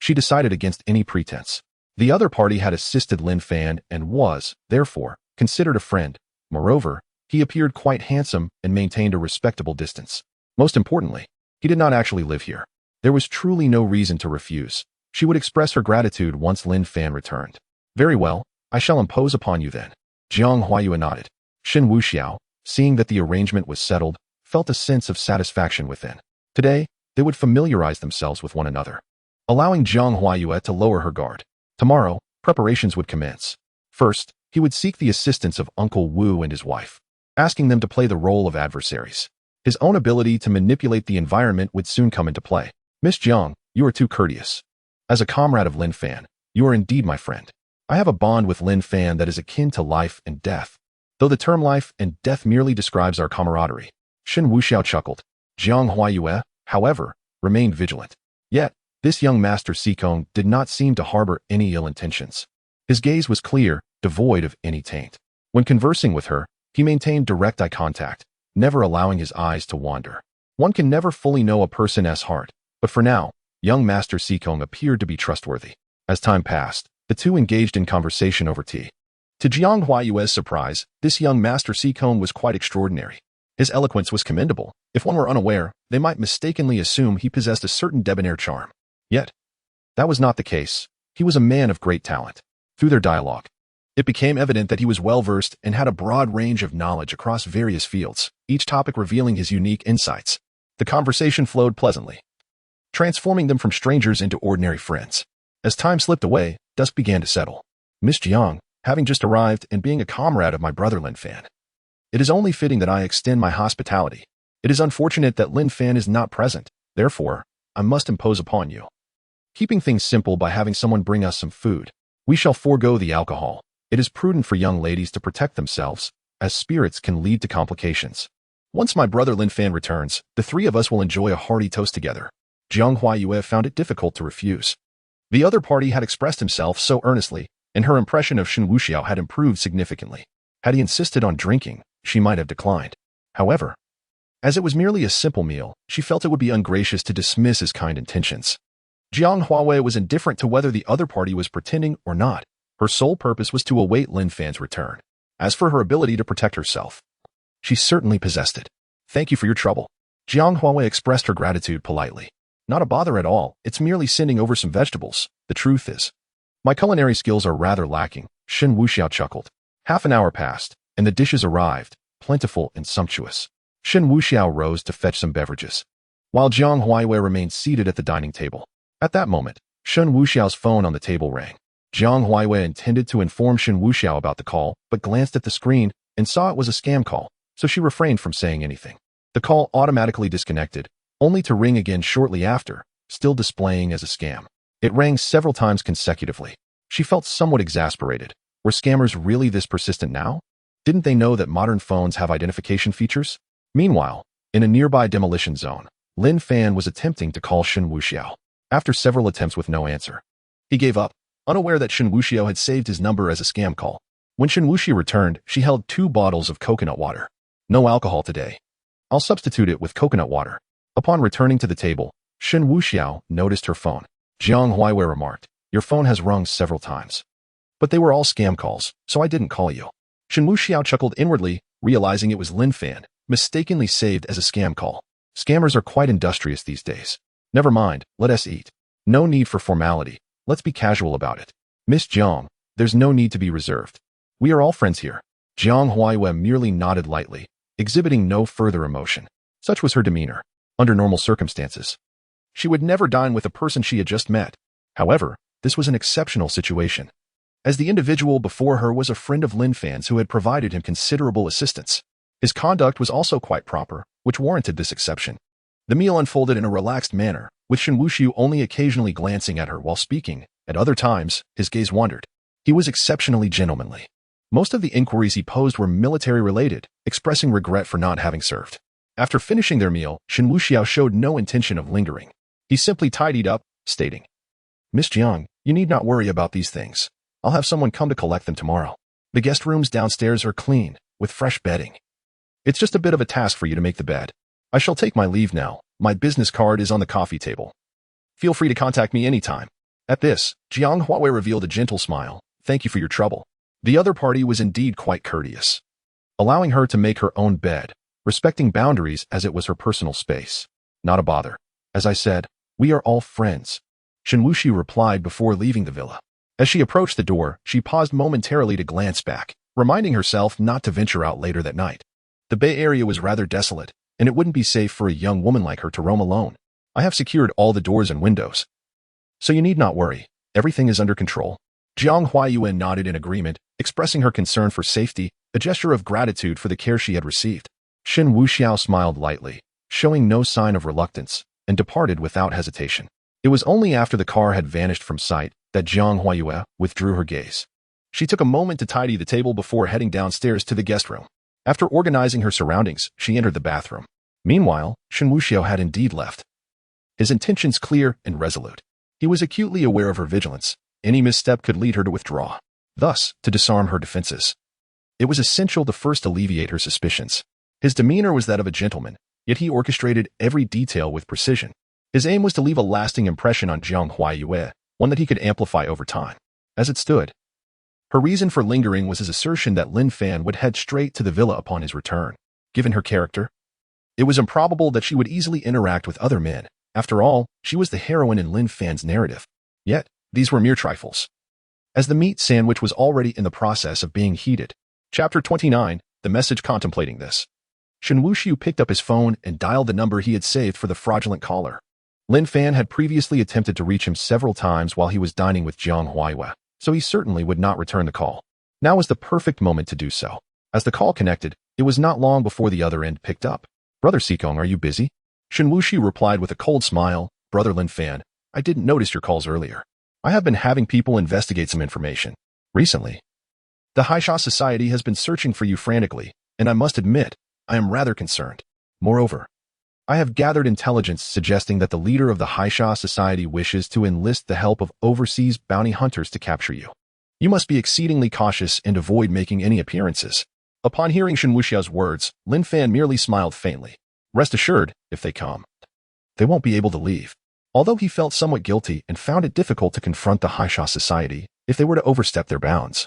she decided against any pretense. The other party had assisted Lin Fan and was, therefore, considered a friend. Moreover, he appeared quite handsome and maintained a respectable distance. Most importantly, he did not actually live here. There was truly no reason to refuse. She would express her gratitude once Lin Fan returned. Very well, I shall impose upon you then. Jiang Huayue nodded. Shen Wuxiao, seeing that the arrangement was settled, felt a sense of satisfaction within. Today, they would familiarize themselves with one another, allowing Jiang Huayue to lower her guard. Tomorrow, preparations would commence. First, he would seek the assistance of Uncle Wu and his wife, asking them to play the role of adversaries. His own ability to manipulate the environment would soon come into play. Miss Jiang, you are too courteous. As a comrade of Lin Fan, you are indeed my friend. I have a bond with Lin Fan that is akin to life and death, though the term life and death merely describes our camaraderie. Shen Wuxiao chuckled. Jiang Huayue, however, remained vigilant. Yet, this young master Sikong did not seem to harbor any ill intentions. His gaze was clear, devoid of any taint. When conversing with her, he maintained direct eye contact, never allowing his eyes to wander. One can never fully know a person's heart, but for now, young Master Sikong appeared to be trustworthy. As time passed, the two engaged in conversation over tea. To Jiang Huayue's surprise, this young Master Sikong was quite extraordinary. His eloquence was commendable. If one were unaware, they might mistakenly assume he possessed a certain debonair charm. Yet, that was not the case. He was a man of great talent. Through their dialogue, it became evident that he was well-versed and had a broad range of knowledge across various fields, each topic revealing his unique insights. The conversation flowed pleasantly, transforming them from strangers into ordinary friends. As time slipped away, dusk began to settle. Miss Jiang, having just arrived and being a comrade of my brother Lin Fan, it is only fitting that I extend my hospitality. It is unfortunate that Lin Fan is not present. Therefore, I must impose upon you, keeping things simple by having someone bring us some food. We shall forego the alcohol. It is prudent for young ladies to protect themselves, as spirits can lead to complications. Once my brother Lin Fan returns, the three of us will enjoy a hearty toast together. Jiang Huayue found it difficult to refuse. The other party had expressed himself so earnestly, and her impression of Shen Wuxiao had improved significantly. Had he insisted on drinking, she might have declined. However, As it was merely a simple meal, she felt it would be ungracious to dismiss his kind intentions. Jiang Huawei was indifferent to whether the other party was pretending or not. Her sole purpose was to await Lin Fan's return. As for her ability to protect herself, she certainly possessed it. Thank you for your trouble. Jiang Huawei expressed her gratitude politely. Not a bother at all, it's merely sending over some vegetables. The truth is, my culinary skills are rather lacking. Shen Wuxiao chuckled. Half an hour passed, and the dishes arrived, plentiful and sumptuous. Shen Wuxiao rose to fetch some beverages, while Jiang Huaiwei remained seated at the dining table. At that moment, Shen Wuxiao's phone on the table rang. Jiang Huaiwei intended to inform Shen Wuxiao about the call, but glanced at the screen and saw it was a scam call, so she refrained from saying anything. The call automatically disconnected, only to ring again shortly after, still displaying as a scam. It rang several times consecutively. She felt somewhat exasperated. Were scammers really this persistent now? Didn't they know that modern phones have identification features? Meanwhile, in a nearby demolition zone, Lin Fan was attempting to call Shen Wuxiao. After several attempts with no answer, he gave up, unaware that Shen Wuxiao had saved his number as a scam call. When Shen Wuxiao returned, she held 2 bottles of coconut water. No alcohol today. I'll substitute it with coconut water. Upon returning to the table, Shen Wuxiao noticed her phone. Jiang Huaiwei remarked, your phone has rung several times. But they were all scam calls, so I didn't call you. Shen Wuxiao chuckled inwardly, realizing it was Lin Fan, mistakenly saved as a scam call. Scammers are quite industrious these days. Never mind, let us eat. No need for formality. Let's be casual about it. Miss Jiang, there's no need to be reserved. We are all friends here. Jiang Huaiwei merely nodded lightly, exhibiting no further emotion. Such was her demeanor. Under normal circumstances, she would never dine with a person she had just met. However, this was an exceptional situation, as the individual before her was a friend of Lin Fan's who had provided him considerable assistance. His conduct was also quite proper, which warranted this exception. The meal unfolded in a relaxed manner, with Shen Wuxiao only occasionally glancing at her while speaking. At other times, his gaze wandered. He was exceptionally gentlemanly. Most of the inquiries he posed were military-related, expressing regret for not having served. After finishing their meal, Shen Wuxiao showed no intention of lingering. He simply tidied up, stating, Miss Jiang, you need not worry about these things. I'll have someone come to collect them tomorrow. The guest rooms downstairs are clean, with fresh bedding. It's just a bit of a task for you to make the bed. I shall take my leave now. My business card is on the coffee table. Feel free to contact me anytime. At this, Jiang Huawei revealed a gentle smile. Thank you for your trouble. The other party was indeed quite courteous, allowing her to make her own bed, respecting boundaries as it was her personal space. Not a bother. As I said, we are all friends. Shen Wuxiao replied before leaving the villa. As she approached the door, she paused momentarily to glance back, reminding herself not to venture out later that night. The Bay Area was rather desolate, and it wouldn't be safe for a young woman like her to roam alone. I have secured all the doors and windows, so you need not worry. Everything is under control. Jiang Huaiwen nodded in agreement, expressing her concern for safety, a gesture of gratitude for the care she had received. Shen Wuxiao smiled lightly, showing no sign of reluctance, and departed without hesitation. It was only after the car had vanished from sight that Jiang Huaiwen withdrew her gaze. She took a moment to tidy the table before heading downstairs to the guest room. After organizing her surroundings, she entered the bathroom. Meanwhile, Shen Wuxiao had indeed left, his intentions clear and resolute. He was acutely aware of her vigilance. Any misstep could lead her to withdraw. Thus, to disarm her defenses, it was essential to first alleviate her suspicions. His demeanor was that of a gentleman, yet he orchestrated every detail with precision. His aim was to leave a lasting impression on Jiang Huaiwen, one that he could amplify over time. As it stood, her reason for lingering was his assertion that Lin Fan would head straight to the villa upon his return. Given her character, it was improbable that she would easily interact with other men. After all, she was the heroine in Lin Fan's narrative. Yet, these were mere trifles, as the meat sandwich was already in the process of being heated. Chapter 29, The Message. Contemplating this, Shen Wuxiao picked up his phone and dialed the number he had saved for the fraudulent caller. Lin Fan had previously attempted to reach him several times while he was dining with Jiang Huaiwen, so he certainly would not return the call. Now was the perfect moment to do so. As the call connected, it was not long before the other end picked up. Brother Sikong, are you busy? Shen Wuxiao replied with a cold smile. Brother Lin Fan, I didn't notice your calls earlier. I have been having people investigate some information. Recently, the Haisha Society has been searching for you frantically, and I must admit, I am rather concerned. Moreover, I have gathered intelligence suggesting that the leader of the Haisha Society wishes to enlist the help of overseas bounty hunters to capture you. You must be exceedingly cautious and avoid making any appearances. Upon hearing Shen Wuxiao's words, Lin Fan merely smiled faintly. Rest assured, if they come, they won't be able to leave. Although he felt somewhat guilty and found it difficult to confront the Haisha society if they were to overstep their bounds,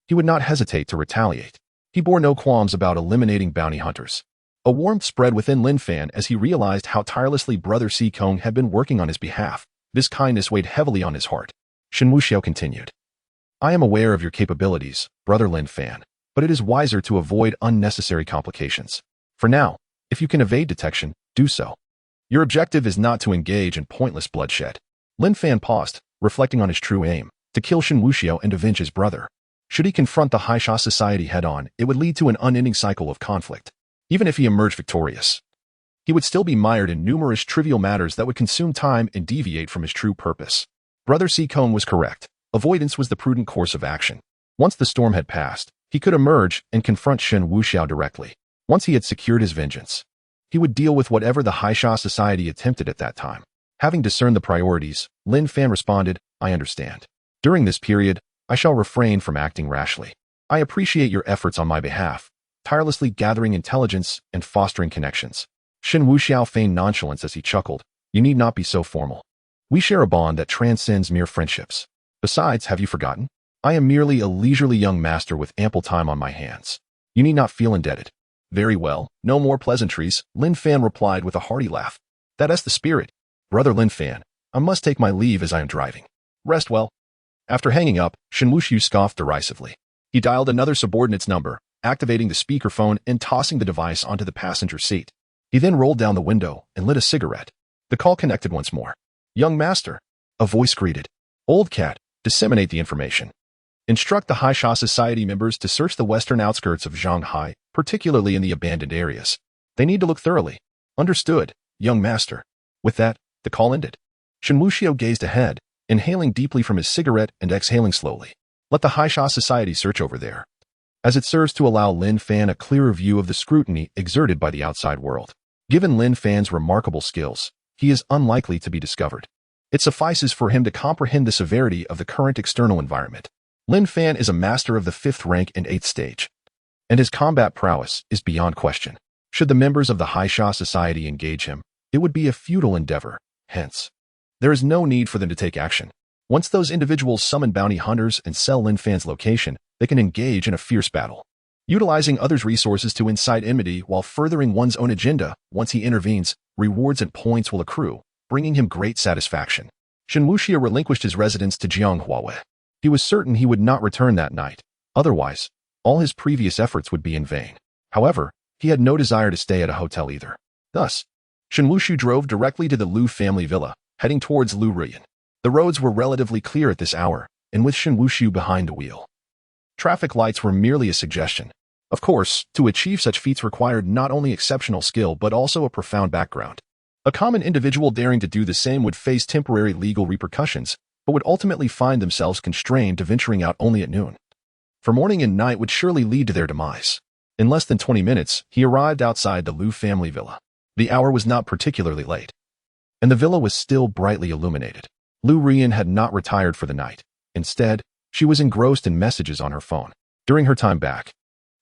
he would not hesitate to retaliate. He bore no qualms about eliminating bounty hunters. A warmth spread within Lin Fan as he realized how tirelessly Brother Si Kong had been working on his behalf. This kindness weighed heavily on his heart. Shen Wuxiao continued. I am aware of your capabilities, Brother Lin Fan, but it is wiser to avoid unnecessary complications. For now, if you can evade detection, do so. Your objective is not to engage in pointless bloodshed. Lin Fan paused, reflecting on his true aim, to kill Shen Wuxiao and avenge his brother. Should he confront the Haisha society head-on, it would lead to an unending cycle of conflict. Even if he emerged victorious, he would still be mired in numerous trivial matters that would consume time and deviate from his true purpose. Brother Si Kong was correct. Avoidance was the prudent course of action. Once the storm had passed, he could emerge and confront Shen Wuxiao directly. Once he had secured his vengeance, he would deal with whatever the Haisha society attempted at that time. Having discerned the priorities, Lin Fan responded, I understand. During this period, I shall refrain from acting rashly. I appreciate your efforts on my behalf, tirelessly gathering intelligence and fostering connections. Shen Wuxiao feigned nonchalance as he chuckled. You need not be so formal. We share a bond that transcends mere friendships. Besides, have you forgotten? I am merely a leisurely young master with ample time on my hands. You need not feel indebted. Very well, no more pleasantries, Lin Fan replied with a hearty laugh. That is the spirit. Brother Lin Fan, I must take my leave as I am driving. Rest well. After hanging up, Shen Wuxiao scoffed derisively. He dialed another subordinate's number, activating the speakerphone and tossing the device onto the passenger seat. He then rolled down the window and lit a cigarette. The call connected once more. Young master, a voice greeted. Old cat, disseminate the information. Instruct the Haisha society members to search the western outskirts of Shanghai, particularly in the abandoned areas. They need to look thoroughly. Understood, young master. With that, the call ended. Shen Wuxiao gazed ahead, inhaling deeply from his cigarette and exhaling slowly. Let the Haisha society search over there, as it serves to allow Lin Fan a clearer view of the scrutiny exerted by the outside world. Given Lin Fan's remarkable skills, he is unlikely to be discovered. It suffices for him to comprehend the severity of the current external environment. Lin Fan is a master of the 5th rank and 8th stage, and his combat prowess is beyond question. Should the members of the Haisha society engage him, it would be a futile endeavor. Hence, there is no need for them to take action. Once those individuals summon bounty hunters and sell Lin Fan's location, they can engage in a fierce battle, utilizing others' resources to incite enmity while furthering one's own agenda. Once he intervenes, rewards and points will accrue, bringing him great satisfaction. Shen Wuxiao relinquished his residence to Jianghuawe. He was certain he would not return that night. Otherwise, all his previous efforts would be in vain. However, he had no desire to stay at a hotel either. Thus, Shen Wuxiao drove directly to the Liu family villa, heading towards Liu Ruyan. The roads were relatively clear at this hour, and with Shen Wuxiao behind the wheel, traffic lights were merely a suggestion. Of course, to achieve such feats required not only exceptional skill but also a profound background. A common individual daring to do the same would face temporary legal repercussions, but would ultimately find themselves constrained to venturing out only at noon. For morning and night would surely lead to their demise. In less than 20 minutes, he arrived outside the Liu family villa. The hour was not particularly late, and the villa was still brightly illuminated. Liu Ruyan had not retired for the night. Instead, she was engrossed in messages on her phone. During her time back,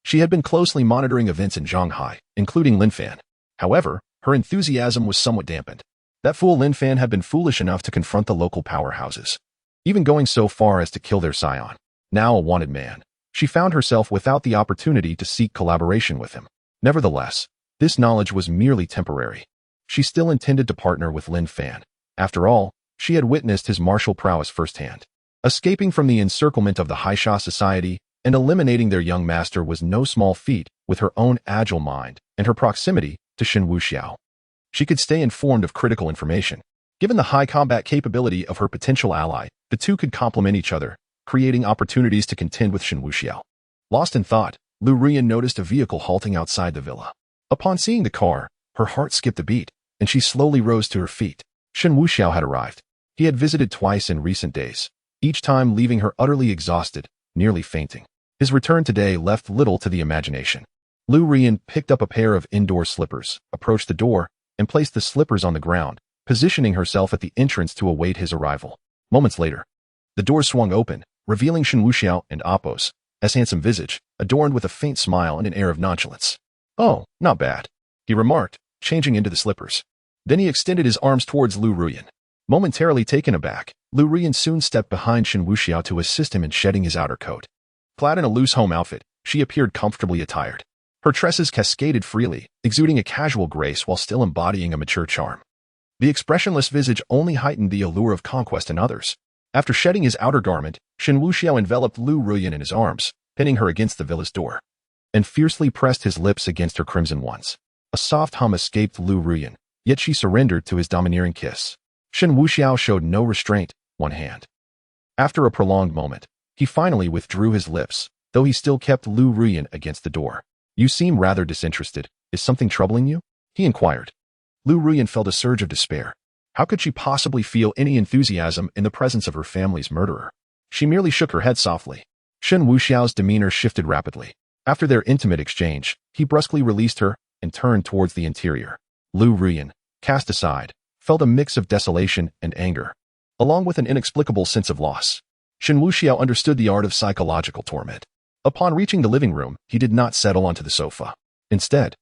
she had been closely monitoring events in Shanghai, including Lin Fan. However, her enthusiasm was somewhat dampened. That fool Lin Fan had been foolish enough to confront the local powerhouses, even going so far as to kill their scion. Now a wanted man, she found herself without the opportunity to seek collaboration with him. Nevertheless, this knowledge was merely temporary. She still intended to partner with Lin Fan. After all, she had witnessed his martial prowess firsthand. Escaping from the encirclement of the Haisha society and eliminating their young master was no small feat with her own agile mind and her proximity to Shen Wuxiao. She could stay informed of critical information. Given the high combat capability of her potential ally, the two could complement each other, creating opportunities to contend with Shen Wuxiao. Lost in thought, Liu Ruyan noticed a vehicle halting outside the villa. Upon seeing the car, her heart skipped a beat, and she slowly rose to her feet. Shen Wuxiao had arrived. He had visited twice in recent days, each time leaving her utterly exhausted, nearly fainting. His return today left little to the imagination. Liu Ruyan picked up a pair of indoor slippers, approached the door, and placed the slippers on the ground, positioning herself at the entrance to await his arrival. Moments later, the door swung open, revealing Shen Wuxiao and Apos, his handsome visage, adorned with a faint smile and an air of nonchalance. Oh, not bad, he remarked, changing into the slippers. Then he extended his arms towards Lu Ruyan. Momentarily taken aback, Lu Ruyan soon stepped behind Shen Wuxiao to assist him in shedding his outer coat. Clad in a loose home outfit, she appeared comfortably attired. Her tresses cascaded freely, exuding a casual grace while still embodying a mature charm. The expressionless visage only heightened the allure of conquest in others. After shedding his outer garment, Shen Wuxiao enveloped Lu Ruyan in his arms, pinning her against the villa's door, and fiercely pressed his lips against her crimson ones. A soft hum escaped Lu Ruyan, yet she surrendered to his domineering kiss. Shen Wuxiao showed no restraint, one hand. After a prolonged moment, he finally withdrew his lips, though he still kept Lu Ruyan against the door. You seem rather disinterested. Is something troubling you? He inquired. Lu Ruyan felt a surge of despair. How could she possibly feel any enthusiasm in the presence of her family's murderer? She merely shook her head softly. Shen Wuxiao's demeanor shifted rapidly. After their intimate exchange, he brusquely released her and turned towards the interior. Lu Ruyan, cast aside, felt a mix of desolation and anger, along with an inexplicable sense of loss. Shen Wuxiao understood the art of psychological torment. Upon reaching the living room, he did not settle onto the sofa. Instead,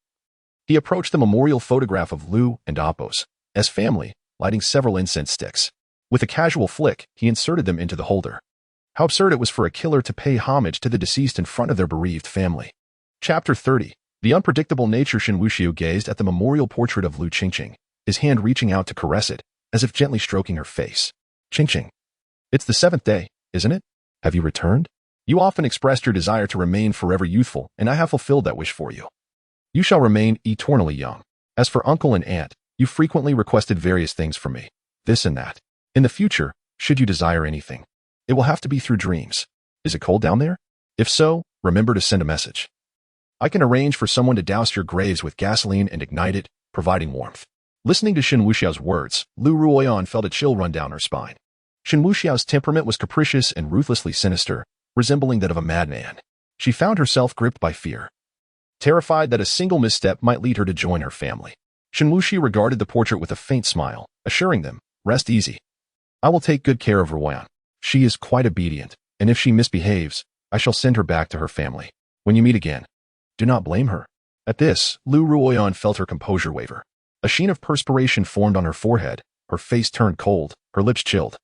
he approached the memorial photograph of Lu and Apos as family, lighting several incense sticks. With a casual flick, he inserted them into the holder. How absurd it was for a killer to pay homage to the deceased in front of their bereaved family. Chapter 30. The unpredictable nature. Shen Wuxiao gazed at the memorial portrait of Lu Qingqing, his hand reaching out to caress it, as if gently stroking her face. Qingqing. It's the 7th day, isn't it? Have you returned? You often expressed your desire to remain forever youthful, and I have fulfilled that wish for you. You shall remain eternally young. As for uncle and aunt, you frequently requested various things from me, this and that. In the future, should you desire anything, it will have to be through dreams. Is it cold down there? If so, remember to send a message. I can arrange for someone to douse your graves with gasoline and ignite it, providing warmth. Listening to Shen Wuxiao's words, Lu Ruoyan felt a chill run down her spine. Shen Wuxiao's temperament was capricious and ruthlessly sinister, resembling that of a madman. She found herself gripped by fear, terrified that a single misstep might lead her to join her family. Shen Wuxiao regarded the portrait with a faint smile, assuring them, rest easy. I will take good care of Ruoyan. She is quite obedient, and if she misbehaves, I shall send her back to her family. When you meet again, do not blame her. At this, Lu Ruoyan felt her composure waver. A sheen of perspiration formed on her forehead, her face turned cold, her lips chilled,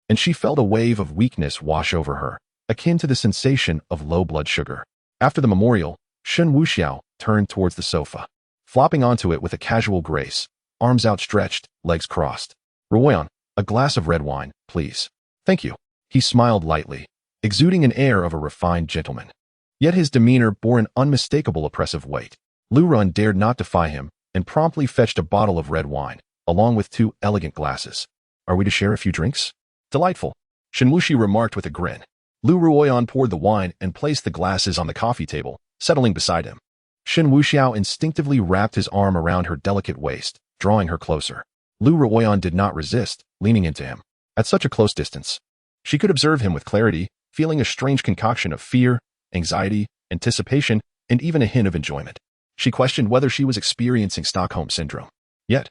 and she felt a wave of weakness wash over her, akin to the sensation of low blood sugar. After the memorial, Shen Wuxiao turned towards the sofa, flopping onto it with a casual grace, arms outstretched, legs crossed. Ruoyan, a glass of red wine, please. Thank you. He smiled lightly, exuding an air of a refined gentleman. Yet his demeanor bore an unmistakable oppressive weight. Lu Run dared not defy him, and promptly fetched a bottle of red wine, along with 2 elegant glasses. Are we to share a few drinks? Delightful. Shen Wuxiao remarked with a grin. Lu Ruoyan poured the wine and placed the glasses on the coffee table, settling beside him. Shen Wuxiao instinctively wrapped his arm around her delicate waist, drawing her closer. Lu Ruoyan did not resist, leaning into him. At such a close distance, she could observe him with clarity, feeling a strange concoction of fear, anxiety, anticipation, and even a hint of enjoyment. She questioned whether she was experiencing Stockholm Syndrome. Yet,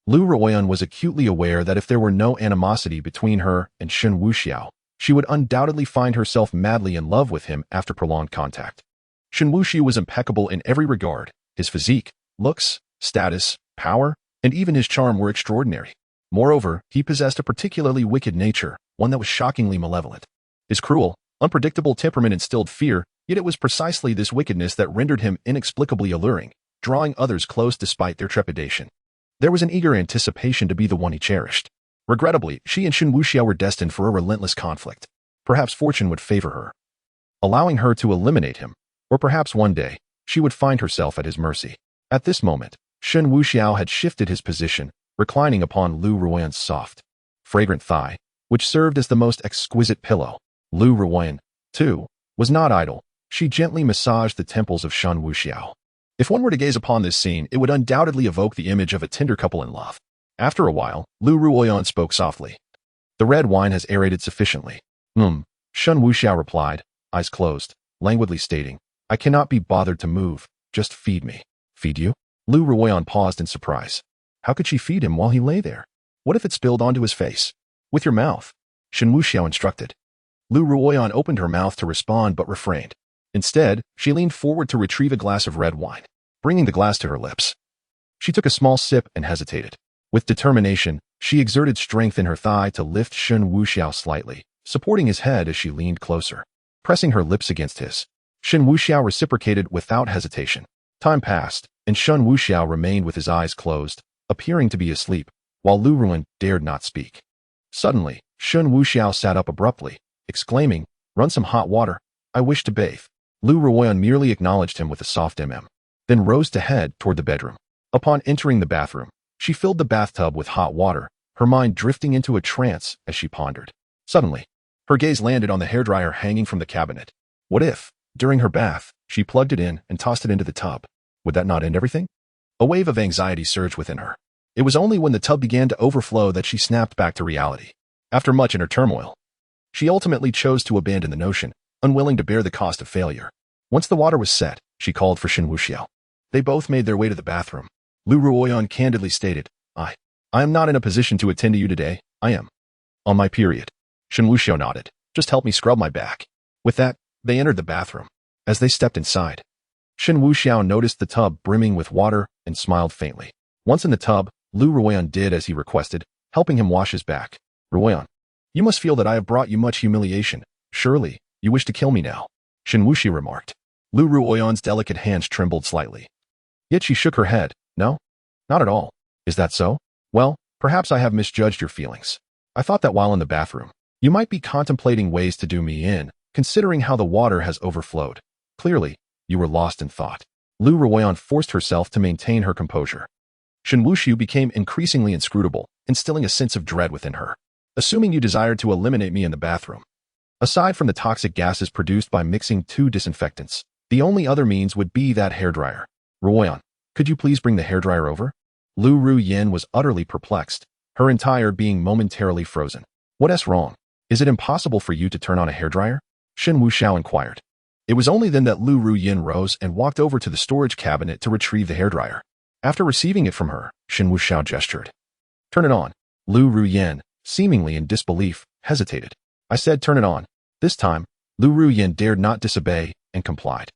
Lu Ruoyan was acutely aware that if there were no animosity between her and Shen Wuxiao, she would undoubtedly find herself madly in love with him after prolonged contact. Shen Wuxiao was impeccable in every regard. His physique, looks, status, power, and even his charm were extraordinary. Moreover, he possessed a particularly wicked nature, one that was shockingly malevolent. His cruel, unpredictable temperament instilled fear, yet it was precisely this wickedness that rendered him inexplicably alluring, drawing others close despite their trepidation. There was an eager anticipation to be the one he cherished. Regrettably, she and Shen Wuxiao were destined for a relentless conflict. Perhaps fortune would favor her, allowing her to eliminate him, or perhaps one day, she would find herself at his mercy. At this moment, Shen Wuxiao had shifted his position, reclining upon Lu Ruoyan's soft, fragrant thigh, which served as the most exquisite pillow. Lu Ruoyan, too, was not idle. She gently massaged the temples of Shen Wuxiao. If one were to gaze upon this scene, it would undoubtedly evoke the image of a tender couple in love. After a while, Lu Ruoyan spoke softly. The red wine has aerated sufficiently. Shen Wuxiao replied, eyes closed, languidly stating, I cannot be bothered to move, just feed me. Feed you? Lu Ruoyan paused in surprise. How could she feed him while he lay there? What if it spilled onto his face? With your mouth, Shen Wuxiao instructed. Lu Ruoyan opened her mouth to respond but refrained. Instead, she leaned forward to retrieve a glass of red wine, bringing the glass to her lips. She took a small sip and hesitated. With determination, she exerted strength in her thigh to lift Shen Wuxiao slightly, supporting his head as she leaned closer. Pressing her lips against his, Shen Wuxiao reciprocated without hesitation. Time passed, and Shen Wuxiao remained with his eyes closed, appearing to be asleep, while Lu Ruan dared not speak. Suddenly, Shen Wuxiao sat up abruptly, exclaiming, "Run some hot water. I wish to bathe." Lu Ruan merely acknowledged him with a soft then rose to head toward the bedroom. Upon entering the bathroom, she filled the bathtub with hot water, her mind drifting into a trance as she pondered. Suddenly, her gaze landed on the hairdryer hanging from the cabinet. What if, during her bath, she plugged it in and tossed it into the tub? Would that not end everything? A wave of anxiety surged within her. It was only when the tub began to overflow that she snapped back to reality. After much inner turmoil, she ultimately chose to abandon the notion, unwilling to bear the cost of failure. Once the water was set, she called for Shen Wuxiao. They both made their way to the bathroom. Lu Ruoyan candidly stated, I am not in a position to attend to you today. I am on my period. Shen Wuxiao nodded. Just help me scrub my back. With that, they entered the bathroom. As they stepped inside, Shen Wuxiao noticed the tub brimming with water and smiled faintly. Once in the tub, Lu Ruoyan did as he requested, helping him wash his back. Ruoyan, you must feel that I have brought you much humiliation. Surely, you wish to kill me now. Shen Wuxi remarked. Lu Ruoyan's delicate hands trembled slightly. Yet she shook her head. No, not at all. Is that so? Well, perhaps I have misjudged your feelings. I thought that while in the bathroom, you might be contemplating ways to do me in, considering how the water has overflowed. Clearly, you were lost in thought. Lu Ruoyan forced herself to maintain her composure. Shen Wuxiao became increasingly inscrutable, instilling a sense of dread within her. Assuming you desired to eliminate me in the bathroom. Aside from the toxic gases produced by mixing two disinfectants, the only other means would be that hairdryer. Ruoyan, could you please bring the hairdryer over? Lu Ruyan was utterly perplexed, her entire being momentarily frozen. What's wrong? Is it impossible for you to turn on a hairdryer? Shen Wuxiao inquired. It was only then that Lu Ruyan rose and walked over to the storage cabinet to retrieve the hairdryer. After receiving it from her, Shen Wuxiao gestured. Turn it on. Lu Ruyan, seemingly in disbelief, hesitated. I said turn it on. This time, Lu Ruyan dared not disobey and complied.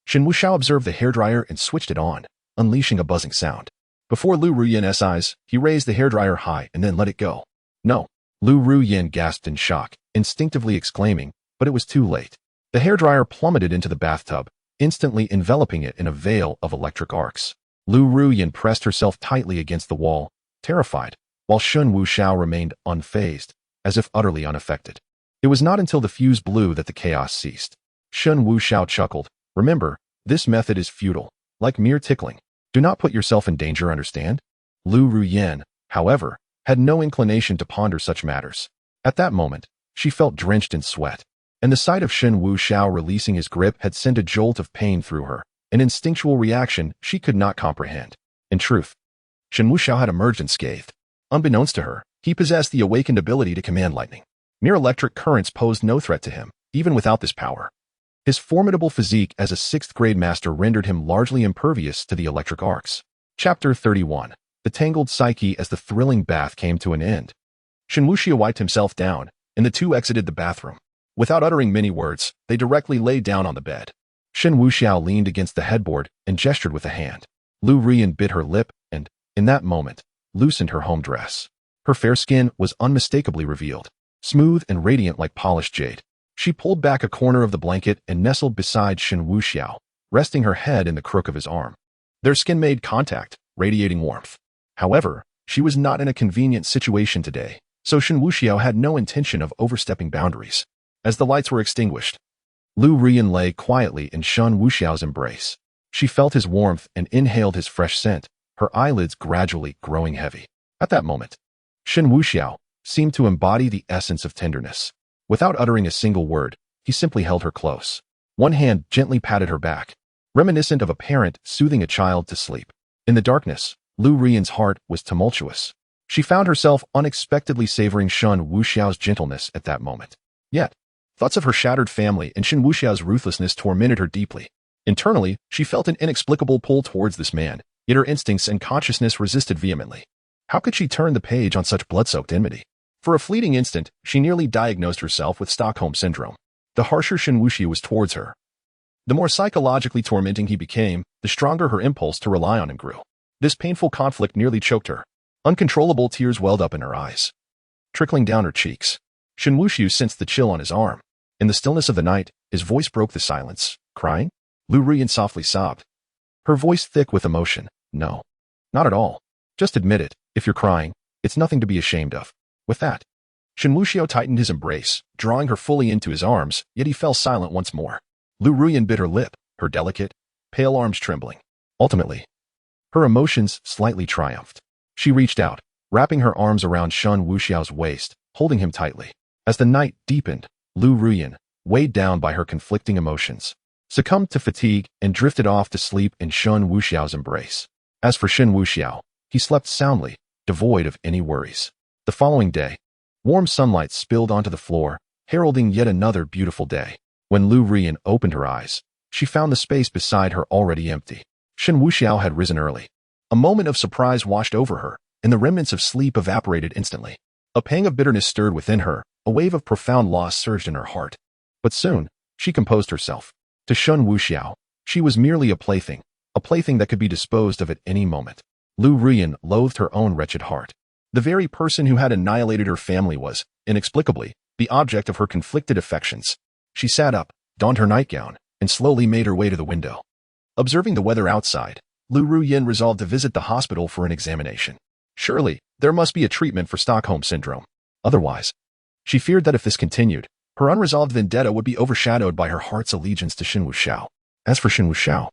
Shen Wuxiao observed the hairdryer and switched it on, unleashing a buzzing sound. Before Lu Ruyan's eyes, he raised the hairdryer high and then let it go. No. Lu Ruyan gasped in shock, instinctively exclaiming, but it was too late. The hairdryer plummeted into the bathtub, instantly enveloping it in a veil of electric arcs. Lu Ruyan pressed herself tightly against the wall, terrified, while Shen Wuxiao remained unfazed, as if utterly unaffected. It was not until the fuse blew that the chaos ceased. Shen Wuxiao chuckled. Remember, this method is futile, like mere tickling. Do not put yourself in danger, understand? Lu Ruyan, however, had no inclination to ponder such matters. At that moment, she felt drenched in sweat, and the sight of Shen Wuxiao releasing his grip had sent a jolt of pain through her, an instinctual reaction she could not comprehend. In truth, Shen Wuxiao had emerged unscathed. Unbeknownst to her, he possessed the awakened ability to command lightning. Mere electric currents posed no threat to him, even without this power. His formidable physique as a 6th-grade master rendered him largely impervious to the electric arcs. Chapter 31. The Tangled Psyche. As the thrilling bath came to an end, Shen Wuxiao wiped himself down, and the two exited the bathroom. Without uttering many words, they directly lay down on the bed. Shen Wuxiao leaned against the headboard and gestured with a hand. Lu Ruyan bit her lip and, in that moment, loosened her home dress. Her fair skin was unmistakably revealed, smooth and radiant like polished jade. She pulled back a corner of the blanket and nestled beside Shen Wuxiao, resting her head in the crook of his arm. Their skin made contact, radiating warmth. However, she was not in a convenient situation today, so Shen Wuxiao had no intention of overstepping boundaries. As the lights were extinguished, Lu Ruyan lay quietly in Shen Wuxiao's embrace. She felt his warmth and inhaled his fresh scent, her eyelids gradually growing heavy. At that moment, Shen Wuxiao seemed to embody the essence of tenderness. Without uttering a single word, he simply held her close. One hand gently patted her back, reminiscent of a parent soothing a child to sleep. In the darkness, Lu Ruyan's heart was tumultuous. She found herself unexpectedly savoring Shen Wuxiao's gentleness at that moment. Yet, thoughts of her shattered family and Shen Wuxiao's ruthlessness tormented her deeply. Internally, she felt an inexplicable pull towards this man, yet her instincts and consciousness resisted vehemently. How could she turn the page on such blood-soaked enmity? For a fleeting instant, she nearly diagnosed herself with Stockholm Syndrome. The harsher Shen Wuxiao was towards her, the more psychologically tormenting he became, the stronger her impulse to rely on him grew. This painful conflict nearly choked her. Uncontrollable tears welled up in her eyes, trickling down her cheeks. Shen Wuxiao sensed the chill on his arm. In the stillness of the night, his voice broke the silence. Crying? Lu Ruyan softly sobbed, her voice thick with emotion. No, not at all. Just admit it. If you're crying, it's nothing to be ashamed of. With that, Shen Wuxiao tightened his embrace, drawing her fully into his arms, yet he fell silent once more. Lu Ruyan bit her lip, her delicate, pale arms trembling. Ultimately, her emotions slightly triumphed. She reached out, wrapping her arms around Shen Wuxiao's waist, holding him tightly. As the night deepened, Lu Ruyan, weighed down by her conflicting emotions, succumbed to fatigue and drifted off to sleep in Shen Wuxiao's embrace. As for Shen Wuxiao, he slept soundly, devoid of any worries. The following day, warm sunlight spilled onto the floor, heralding yet another beautiful day. When Lu Ruyan opened her eyes, she found the space beside her already empty. Shen Wuxiao had risen early. A moment of surprise washed over her, and the remnants of sleep evaporated instantly. A pang of bitterness stirred within her, a wave of profound loss surged in her heart. But soon, she composed herself. To Shen Wuxiao, she was merely a plaything that could be disposed of at any moment. Lu Ruyan loathed her own wretched heart. The very person who had annihilated her family was, inexplicably, the object of her conflicted affections. She sat up, donned her nightgown, and slowly made her way to the window. Observing the weather outside, Lu Ruyan resolved to visit the hospital for an examination. Surely, there must be a treatment for Stockholm Syndrome. Otherwise, she feared that if this continued, her unresolved vendetta would be overshadowed by her heart's allegiance to Shen Wuxiao. As for Shen Wuxiao,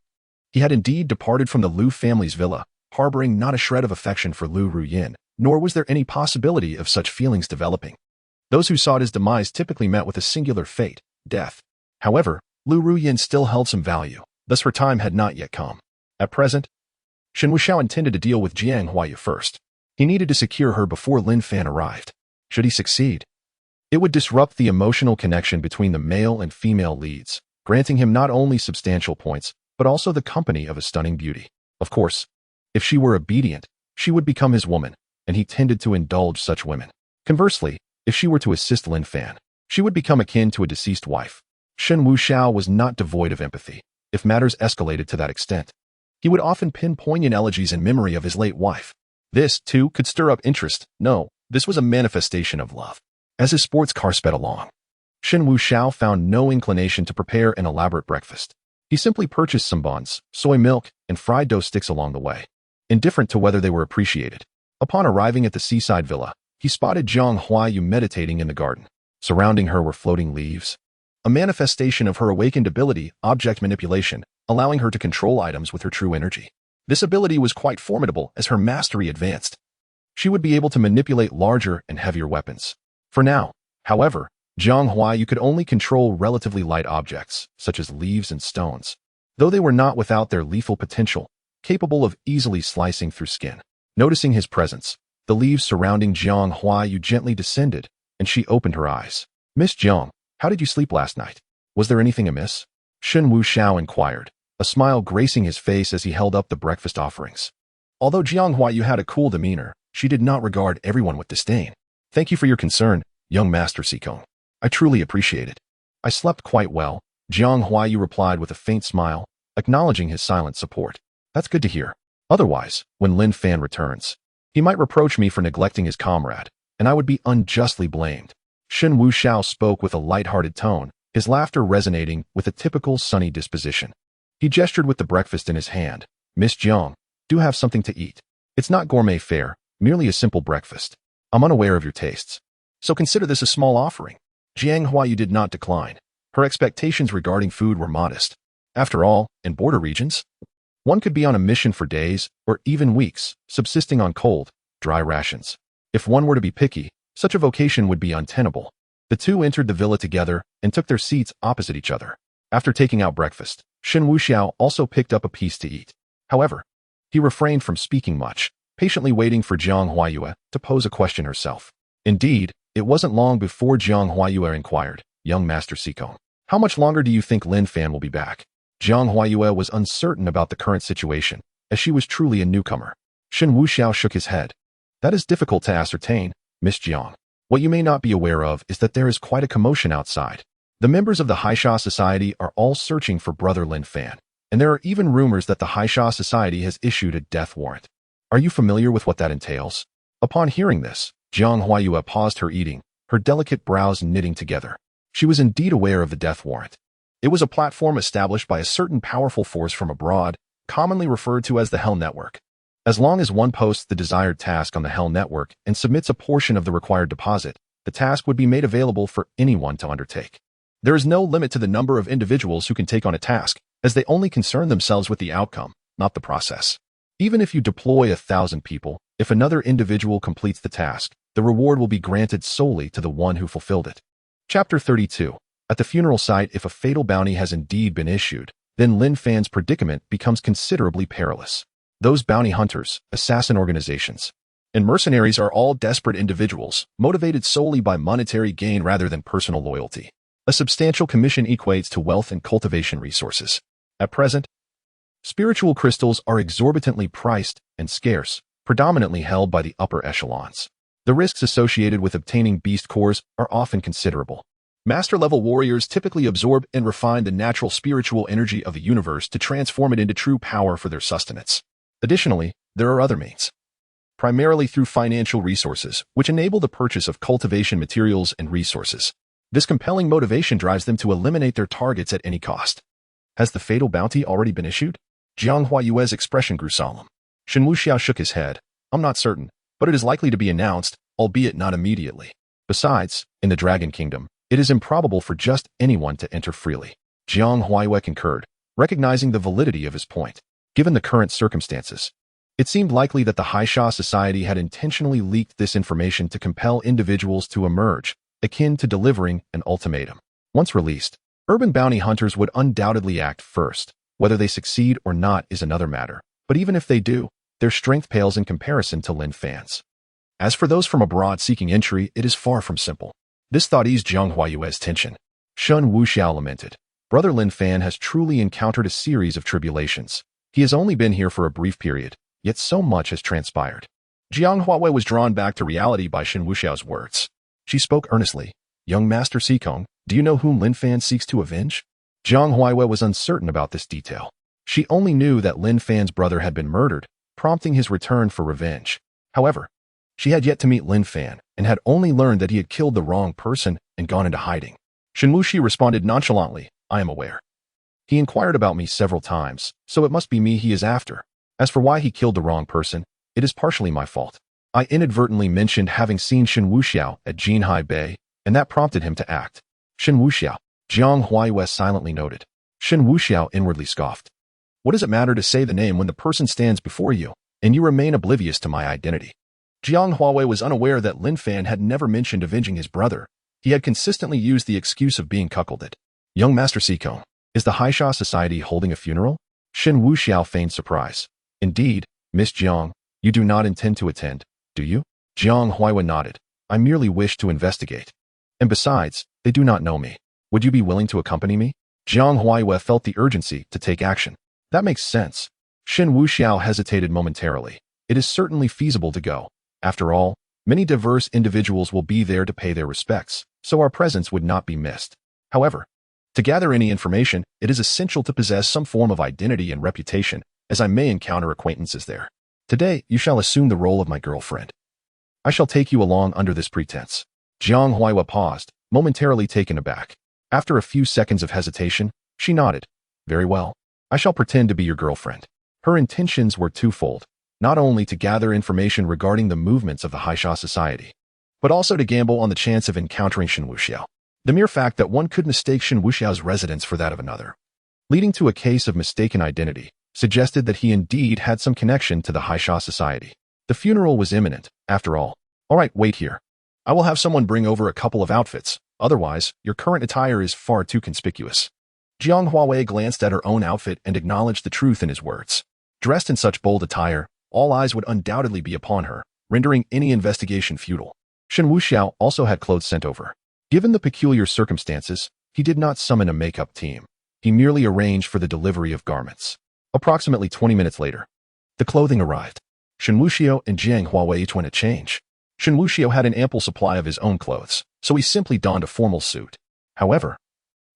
he had indeed departed from the Lu family's villa, harboring not a shred of affection for Lu Ruyan, nor was there any possibility of such feelings developing. Those who sought his demise typically met with a singular fate, death. However, Lu Ruyan still held some value, thus her time had not yet come. At present, Shen Wuxiao intended to deal with Jiang Huaiyu first. He needed to secure her before Lin Fan arrived. Should he succeed, it would disrupt the emotional connection between the male and female leads, granting him not only substantial points, but also the company of a stunning beauty. Of course, if she were obedient, she would become his woman, and he tended to indulge such women. Conversely, if she were to assist Lin Fan, she would become akin to a deceased wife. Shen Wuxiao was not devoid of empathy. If matters escalated to that extent, he would often pen poignant elegies in memory of his late wife. This, too, could stir up interest. No, this was a manifestation of love. As his sports car sped along, Shen Wuxiao found no inclination to prepare an elaborate breakfast. He simply purchased some buns, soy milk, and fried dough sticks along the way, indifferent to whether they were appreciated. Upon arriving at the seaside villa, he spotted Jiang Huaiyu meditating in the garden. Surrounding her were floating leaves, a manifestation of her awakened ability, object manipulation, allowing her to control items with her true energy. This ability was quite formidable as her mastery advanced. She would be able to manipulate larger and heavier weapons. For now, however, Jiang Huaiyu could only control relatively light objects, such as leaves and stones, though they were not without their lethal potential, capable of easily slicing through skin. Noticing his presence, the leaves surrounding Jiang Huaiyu gently descended, and she opened her eyes. "Miss Jiang, how did you sleep last night? Was there anything amiss?" Shen Wuxiao inquired, a smile gracing his face as he held up the breakfast offerings. Although Jiang Huaiyu had a cool demeanor, she did not regard everyone with disdain. "Thank you for your concern, young Master Sikong. I truly appreciate it." "I slept quite well," Jiang Huaiyu replied with a faint smile, acknowledging his silent support. "That's good to hear. Otherwise, when Lin Fan returns, he might reproach me for neglecting his comrade, and I would be unjustly blamed." Shen Wuxiao spoke with a light-hearted tone, his laughter resonating with a typical sunny disposition. He gestured with the breakfast in his hand. "Miss Jiang, do have something to eat. It's not gourmet fare, merely a simple breakfast. I'm unaware of your tastes, so consider this a small offering." Jiang Huaiyu did not decline. Her expectations regarding food were modest. After all, in border regions, one could be on a mission for days or even weeks, subsisting on cold, dry rations. If one were to be picky, such a vocation would be untenable. The two entered the villa together and took their seats opposite each other. After taking out breakfast, Shen Wuxiao also picked up a piece to eat. However, he refrained from speaking much, patiently waiting for Jiang Huaiyu to pose a question herself. Indeed, it wasn't long before Jiang Huaiyu inquired, "Young Master Sikong, how much longer do you think Lin Fan will be back?" Jiang Huaiyu was uncertain about the current situation, as she was truly a newcomer. Shen Wuxiao shook his head. "That is difficult to ascertain, Miss Jiang. What you may not be aware of is that there is quite a commotion outside. The members of the Haisha Society are all searching for Brother Lin Fan, and there are even rumors that the Haisha Society has issued a death warrant. Are you familiar with what that entails? Upon hearing this, Jiang Huayue paused her eating, her delicate brows knitting together. She was indeed aware of the death warrant. It was a platform established by a certain powerful force from abroad, commonly referred to as the Hell Network. As long as one posts the desired task on the Hell Network and submits a portion of the required deposit, the task would be made available for anyone to undertake. There is no limit to the number of individuals who can take on a task, as they only concern themselves with the outcome, not the process. Even if you deploy 1,000 people, if another individual completes the task, the reward will be granted solely to the one who fulfilled it. Chapter 32. At the funeral site, if a fatal bounty has indeed been issued, then Lin Fan's predicament becomes considerably perilous. Those bounty hunters, assassin organizations, and mercenaries are all desperate individuals, motivated solely by monetary gain rather than personal loyalty. A substantial commission equates to wealth and cultivation resources. At present, spiritual crystals are exorbitantly priced and scarce, predominantly held by the upper echelons. The risks associated with obtaining beast cores are often considerable. Master-level warriors typically absorb and refine the natural spiritual energy of the universe to transform it into true power for their sustenance. Additionally, there are other means, primarily through financial resources, which enable the purchase of cultivation materials and resources. This compelling motivation drives them to eliminate their targets at any cost. Has the fatal bounty already been issued? Jiang Huayue's expression grew solemn. Shen Wuxiao shook his head. I'm not certain, but it is likely to be announced, albeit not immediately. Besides, in the Dragon Kingdom, it is improbable for just anyone to enter freely. Jiang Huayue concurred, recognizing the validity of his point. Given the current circumstances, it seemed likely that the Haisha Society had intentionally leaked this information to compel individuals to emerge, akin to delivering an ultimatum. Once released, urban bounty hunters would undoubtedly act first. Whether they succeed or not is another matter, but even if they do, their strength pales in comparison to Lin Fan's. As for those from abroad seeking entry, it is far from simple. This thought eased Jiang Huayue's tension. Shen Wuxiao lamented. Brother Lin Fan has truly encountered a series of tribulations. He has only been here for a brief period, yet so much has transpired. Jiang Huayue was drawn back to reality by Shen Wuxiao's words. She spoke earnestly. Young Master Sikong, do you know whom Lin Fan seeks to avenge? Jiang Huayue was uncertain about this detail. She only knew that Lin Fan's brother had been murdered, prompting his return for revenge. However, she had yet to meet Lin Fan and had only learned that he had killed the wrong person and gone into hiding. Shen Wuxi responded nonchalantly, I am aware. He inquired about me several times, so it must be me he is after. As for why he killed the wrong person, it is partially my fault. I inadvertently mentioned having seen Shen Wuxiao at Jinhai Bay, and that prompted him to act. Shen Wuxiao, Jiang Huayue silently noted. Shen Wuxiao inwardly scoffed. What does it matter to say the name when the person stands before you, and you remain oblivious to my identity? Jiang Huayue was unaware that Lin Fan had never mentioned avenging his brother. He had consistently used the excuse of being cuckolded. Young Master Sikong, is the Haisha Society holding a funeral? Shen Wuxiao feigned surprise. Indeed, Miss Jiang, you do not intend to attend, do you? Jiang Huayue nodded. I merely wish to investigate. And besides, they do not know me. Would you be willing to accompany me? Jiang Huayue felt the urgency to take action. That makes sense. Shen Wuxiao hesitated momentarily. It is certainly feasible to go. After all, many diverse individuals will be there to pay their respects, so our presence would not be missed. However, to gather any information, it is essential to possess some form of identity and reputation, as I may encounter acquaintances there. Today, you shall assume the role of my girlfriend. I shall take you along under this pretense. Jiang Huayue paused, momentarily taken aback. After a few seconds of hesitation, she nodded. Very well. I shall pretend to be your girlfriend. Her intentions were twofold, not only to gather information regarding the movements of the Haisha Society, but also to gamble on the chance of encountering Shen Wuxiao. The mere fact that one could mistake Shen Wuxiao's residence for that of another, leading to a case of mistaken identity, suggested that he indeed had some connection to the Haisha Society. The funeral was imminent, after all. All right, wait here. I will have someone bring over a couple of outfits. Otherwise, your current attire is far too conspicuous. Jiang Huayue glanced at her own outfit and acknowledged the truth in his words. Dressed in such bold attire, all eyes would undoubtedly be upon her, rendering any investigation futile. Shen Wuxiao also had clothes sent over. Given the peculiar circumstances, he did not summon a makeup team. He merely arranged for the delivery of garments. Approximately 20 minutes later, the clothing arrived. Shen Wuxiao and Jiang Huayue each went to change. Shen Wuxiao had an ample supply of his own clothes, so he simply donned a formal suit. However,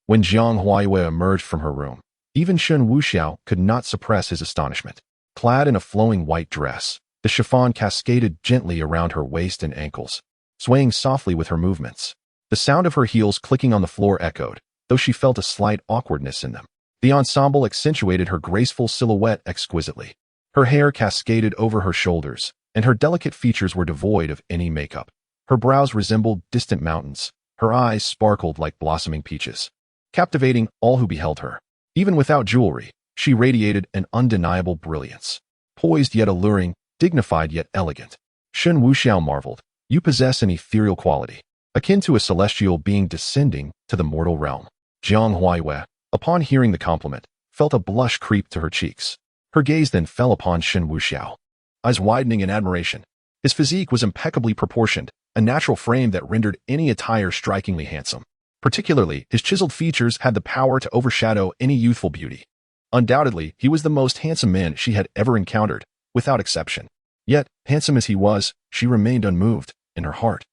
when Jiang Huayue emerged from her room, even Shen Wuxiao could not suppress his astonishment. Clad in a flowing white dress, The chiffon cascaded gently around her waist and ankles, swaying softly with her movements. The sound of her heels clicking on the floor echoed, though she felt a slight awkwardness in them. The ensemble accentuated her graceful silhouette exquisitely. Her hair cascaded over her shoulders, and her delicate features were devoid of any makeup. Her brows resembled distant mountains. Her eyes sparkled like blossoming peaches, captivating all who beheld her. Even without jewelry, she radiated an undeniable brilliance. Poised yet alluring, dignified yet elegant. Shen Wuxiao marveled. You possess an ethereal quality, akin to a celestial being descending to the mortal realm. Jiang Huaiyue, upon hearing the compliment, felt a blush creep to her cheeks. Her gaze then fell upon Shen Wuxiao, eyes widening in admiration. His physique was impeccably proportioned, a natural frame that rendered any attire strikingly handsome. Particularly, his chiseled features had the power to overshadow any youthful beauty. Undoubtedly, he was the most handsome man she had ever encountered, without exception. Yet, handsome as he was, she remained unmoved in her heart.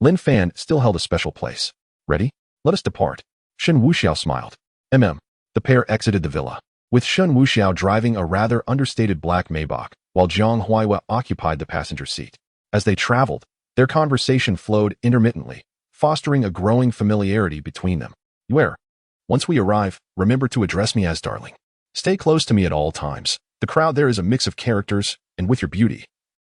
Lin Fan still held a special place. Ready? Let us depart. Shen Wuxiao smiled. The pair exited the villa, with Shen Wuxiao driving a rather understated black Maybach, while Jiang Huaiyue occupied the passenger seat. As they traveled, their conversation flowed intermittently, fostering a growing familiarity between them. Once we arrive, remember to address me as darling. Stay close to me at all times. The crowd there is a mix of characters, and with your beauty,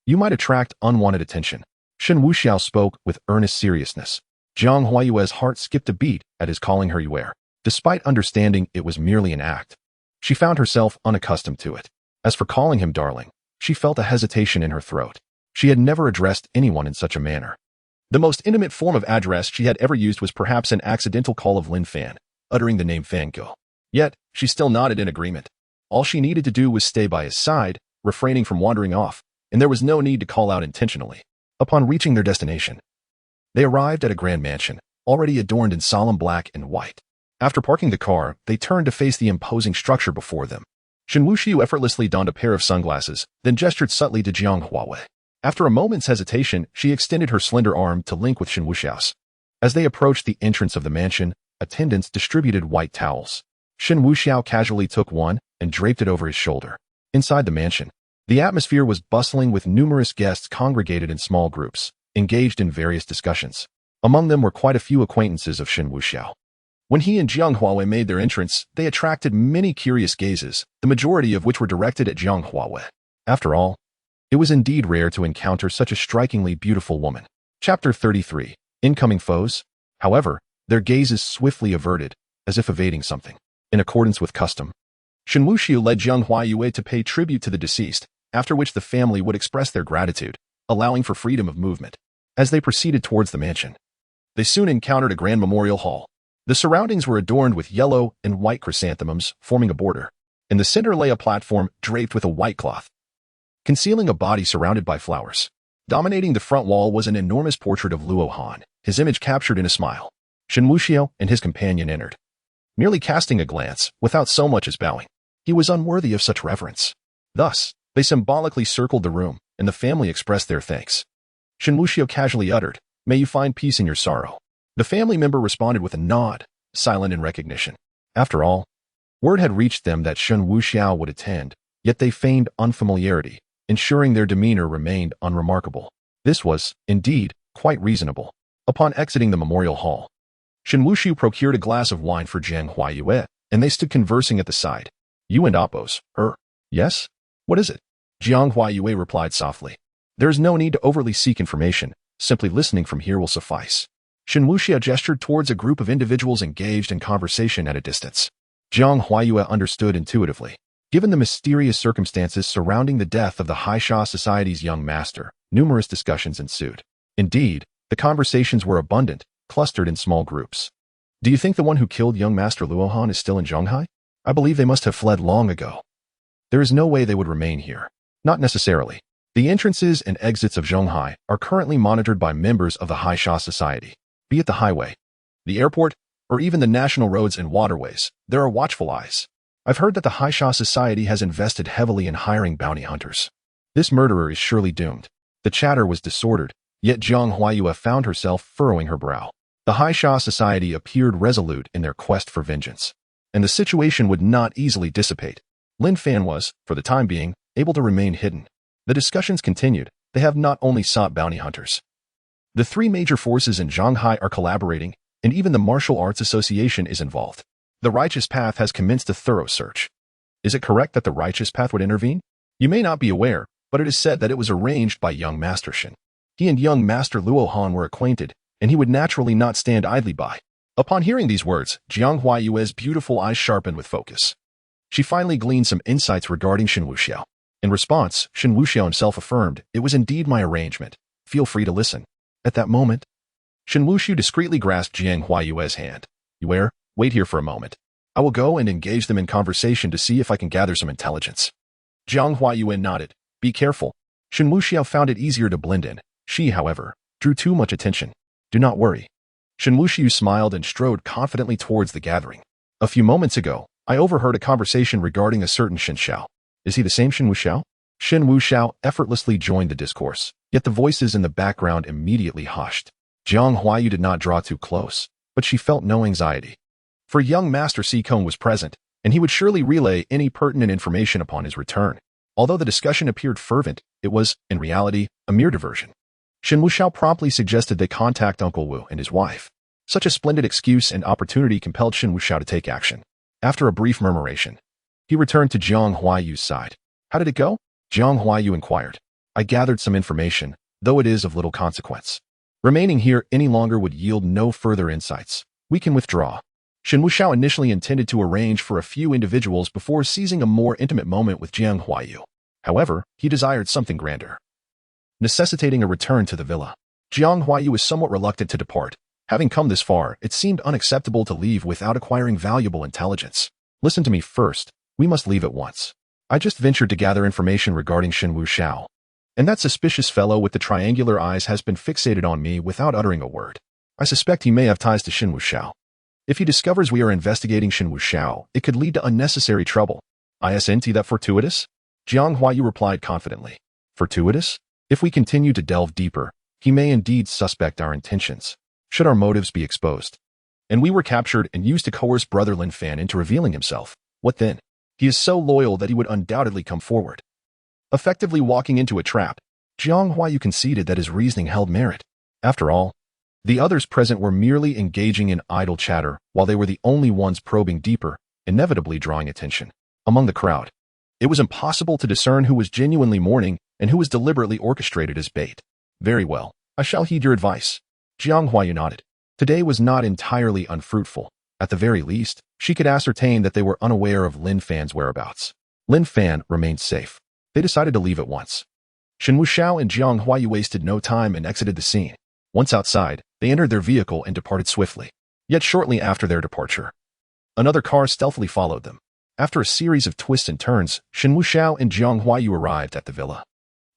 you might attract unwanted attention. Shen Wuxiao spoke with earnest seriousness. Jiang Huaiyue's heart skipped a beat at his calling her Yuer, despite understanding it was merely an act. She found herself unaccustomed to it. As for calling him darling, she felt a hesitation in her throat. She had never addressed anyone in such a manner. The most intimate form of address she had ever used was perhaps an accidental call of Lin Fan, uttering the name Fangirl. Yet, she still nodded in agreement. All she needed to do was stay by his side, refraining from wandering off, and there was no need to call out intentionally. Upon reaching their destination, they arrived at a grand mansion, already adorned in solemn black and white. After parking the car, they turned to face the imposing structure before them. Shen Wuxiao effortlessly donned a pair of sunglasses, then gestured subtly to Jiang Huaiyue. After a moment's hesitation, she extended her slender arm to link with Shen Wuxiao's. As they approached the entrance of the mansion, attendants distributed white towels. Shen Wuxiao casually took one and draped it over his shoulder. Inside the mansion, the atmosphere was bustling with numerous guests congregated in small groups, engaged in various discussions. Among them were quite a few acquaintances of Shen Wuxiao. When he and Jiang Huaiyue made their entrance, they attracted many curious gazes, the majority of which were directed at Jiang Huaiyue. After all, it was indeed rare to encounter such a strikingly beautiful woman. Chapter 33. Incoming foes. However, their gazes swiftly averted, as if evading something. In accordance with custom, Shen Wuxiao led Jiang Huaiyue to pay tribute to the deceased, after which the family would express their gratitude, allowing for freedom of movement. As they proceeded towards the mansion, they soon encountered a grand memorial hall. The surroundings were adorned with yellow and white chrysanthemums, forming a border. In the center lay a platform draped with a white cloth, concealing a body surrounded by flowers. Dominating the front wall was an enormous portrait of Luo Han, his image captured in a smile. Shen Wuxiao and his companion entered, merely casting a glance, without so much as bowing. He was unworthy of such reverence. Thus, they symbolically circled the room, and the family expressed their thanks. Shen Wuxiao casually uttered, "May you find peace in your sorrow." The family member responded with a nod, silent in recognition. After all, word had reached them that Shen Wuxiao would attend, yet they feigned unfamiliarity, ensuring their demeanor remained unremarkable. This was, indeed, quite reasonable. Upon exiting the memorial hall, Shen Wuxiao procured a glass of wine for Jiang Huaiyue, and they stood conversing at the side. "You and Oppos, her?" "Yes? What is it?" Jiang Huaiyue replied softly. "There is no need to overly seek information. Simply listening from here will suffice." Shen Wuxiao gestured towards a group of individuals engaged in conversation at a distance. Jiang Huaiyue understood intuitively. Given the mysterious circumstances surrounding the death of the Haisha Society's young master, numerous discussions ensued. Indeed, the conversations were abundant, clustered in small groups. "Do you think the one who killed young Master Luohan is still in Zhonghai? I believe they must have fled long ago. There is no way they would remain here." "Not necessarily. The entrances and exits of Zhonghai are currently monitored by members of the Haisha Society. Be it the highway, the airport, or even the national roads and waterways, there are watchful eyes. I've heard that the Haisha Society has invested heavily in hiring bounty hunters. This murderer is surely doomed." The chatter was disordered, yet Jiang Huaiyue found herself furrowing her brow. The Haisha Society appeared resolute in their quest for vengeance, and the situation would not easily dissipate. Lin Fan was, for the time being, able to remain hidden. The discussions continued. They have not only sought bounty hunters. The three major forces in Shanghai are collaborating, and even the Martial Arts Association is involved. The Righteous Path has commenced a thorough search. Is it correct that the Righteous Path would intervene? You may not be aware, but it is said that it was arranged by young Master Shen. He and young Master Luo Han were acquainted, and he would naturally not stand idly by. Upon hearing these words, Jiang Huayue's beautiful eyes sharpened with focus. She finally gleaned some insights regarding Shen Wuxiao. In response, Shen Wuxiao himself affirmed, "It was indeed my arrangement. Feel free to listen." At that moment, Shen Wuxiao discreetly grasped Jiang Huayue's hand. Wait here for a moment. I will go and engage them in conversation to see if I can gather some intelligence." Jiang Huayue nodded. "Be careful." Shen Wuxiao found it easier to blend in. She, however, drew too much attention. "Do not worry." Shen Wuxiao smiled and strode confidently towards the gathering. "A few moments ago, I overheard a conversation regarding a certain Shen Xiao. Is he the same Shen Wuxiao?" Shen Wuxiao effortlessly joined the discourse, yet the voices in the background immediately hushed. Jiang Huayu did not draw too close, but she felt no anxiety. For young Master Si Kong was present, and he would surely relay any pertinent information upon his return. Although the discussion appeared fervent, it was, in reality, a mere diversion. Shen Wuxiao promptly suggested they contact Uncle Wu and his wife. Such a splendid excuse and opportunity compelled Shen Wuxiao to take action. After a brief murmuration, he returned to Jiang Huayu's side. "How did it go?" Jiang Huayu inquired. "I gathered some information, though it is of little consequence. Remaining here any longer would yield no further insights. We can withdraw." Shen Wuxiao initially intended to arrange for a few individuals before seizing a more intimate moment with Jiang Huayu. However, he desired something grander, necessitating a return to the villa. Jiang Huayu was somewhat reluctant to depart. Having come this far, it seemed unacceptable to leave without acquiring valuable intelligence. "Listen to me first. We must leave at once. I just ventured to gather information regarding Shen Wuxiao, and that suspicious fellow with the triangular eyes has been fixated on me without uttering a word. I suspect he may have ties to Shen Wuxiao. If he discovers we are investigating Shen Wuxiao, it could lead to unnecessary trouble. Isn't that fortuitous?" Jiang Huayu replied confidently. "Fortuitous? If we continue to delve deeper, he may indeed suspect our intentions. Should our motives be exposed, and we were captured and used to coerce Brother Lin Fan into revealing himself, what then? He is so loyal that he would undoubtedly come forward." Effectively walking into a trap, Jiang Huayu conceded that his reasoning held merit. After all, the others present were merely engaging in idle chatter while they were the only ones probing deeper, inevitably drawing attention. Among the crowd, it was impossible to discern who was genuinely mourning and who was deliberately orchestrated as bait. "Very well, I shall heed your advice." Jiang Huayu nodded. Today was not entirely unfruitful. At the very least, she could ascertain that they were unaware of Lin Fan's whereabouts. Lin Fan remained safe. They decided to leave at once. Shen Wuxiao and Jiang Huayu wasted no time and exited the scene. Once outside, they entered their vehicle and departed swiftly. Yet shortly after their departure, another car stealthily followed them. After a series of twists and turns, Shen Wuxiao and Jiang Huayu arrived at the villa.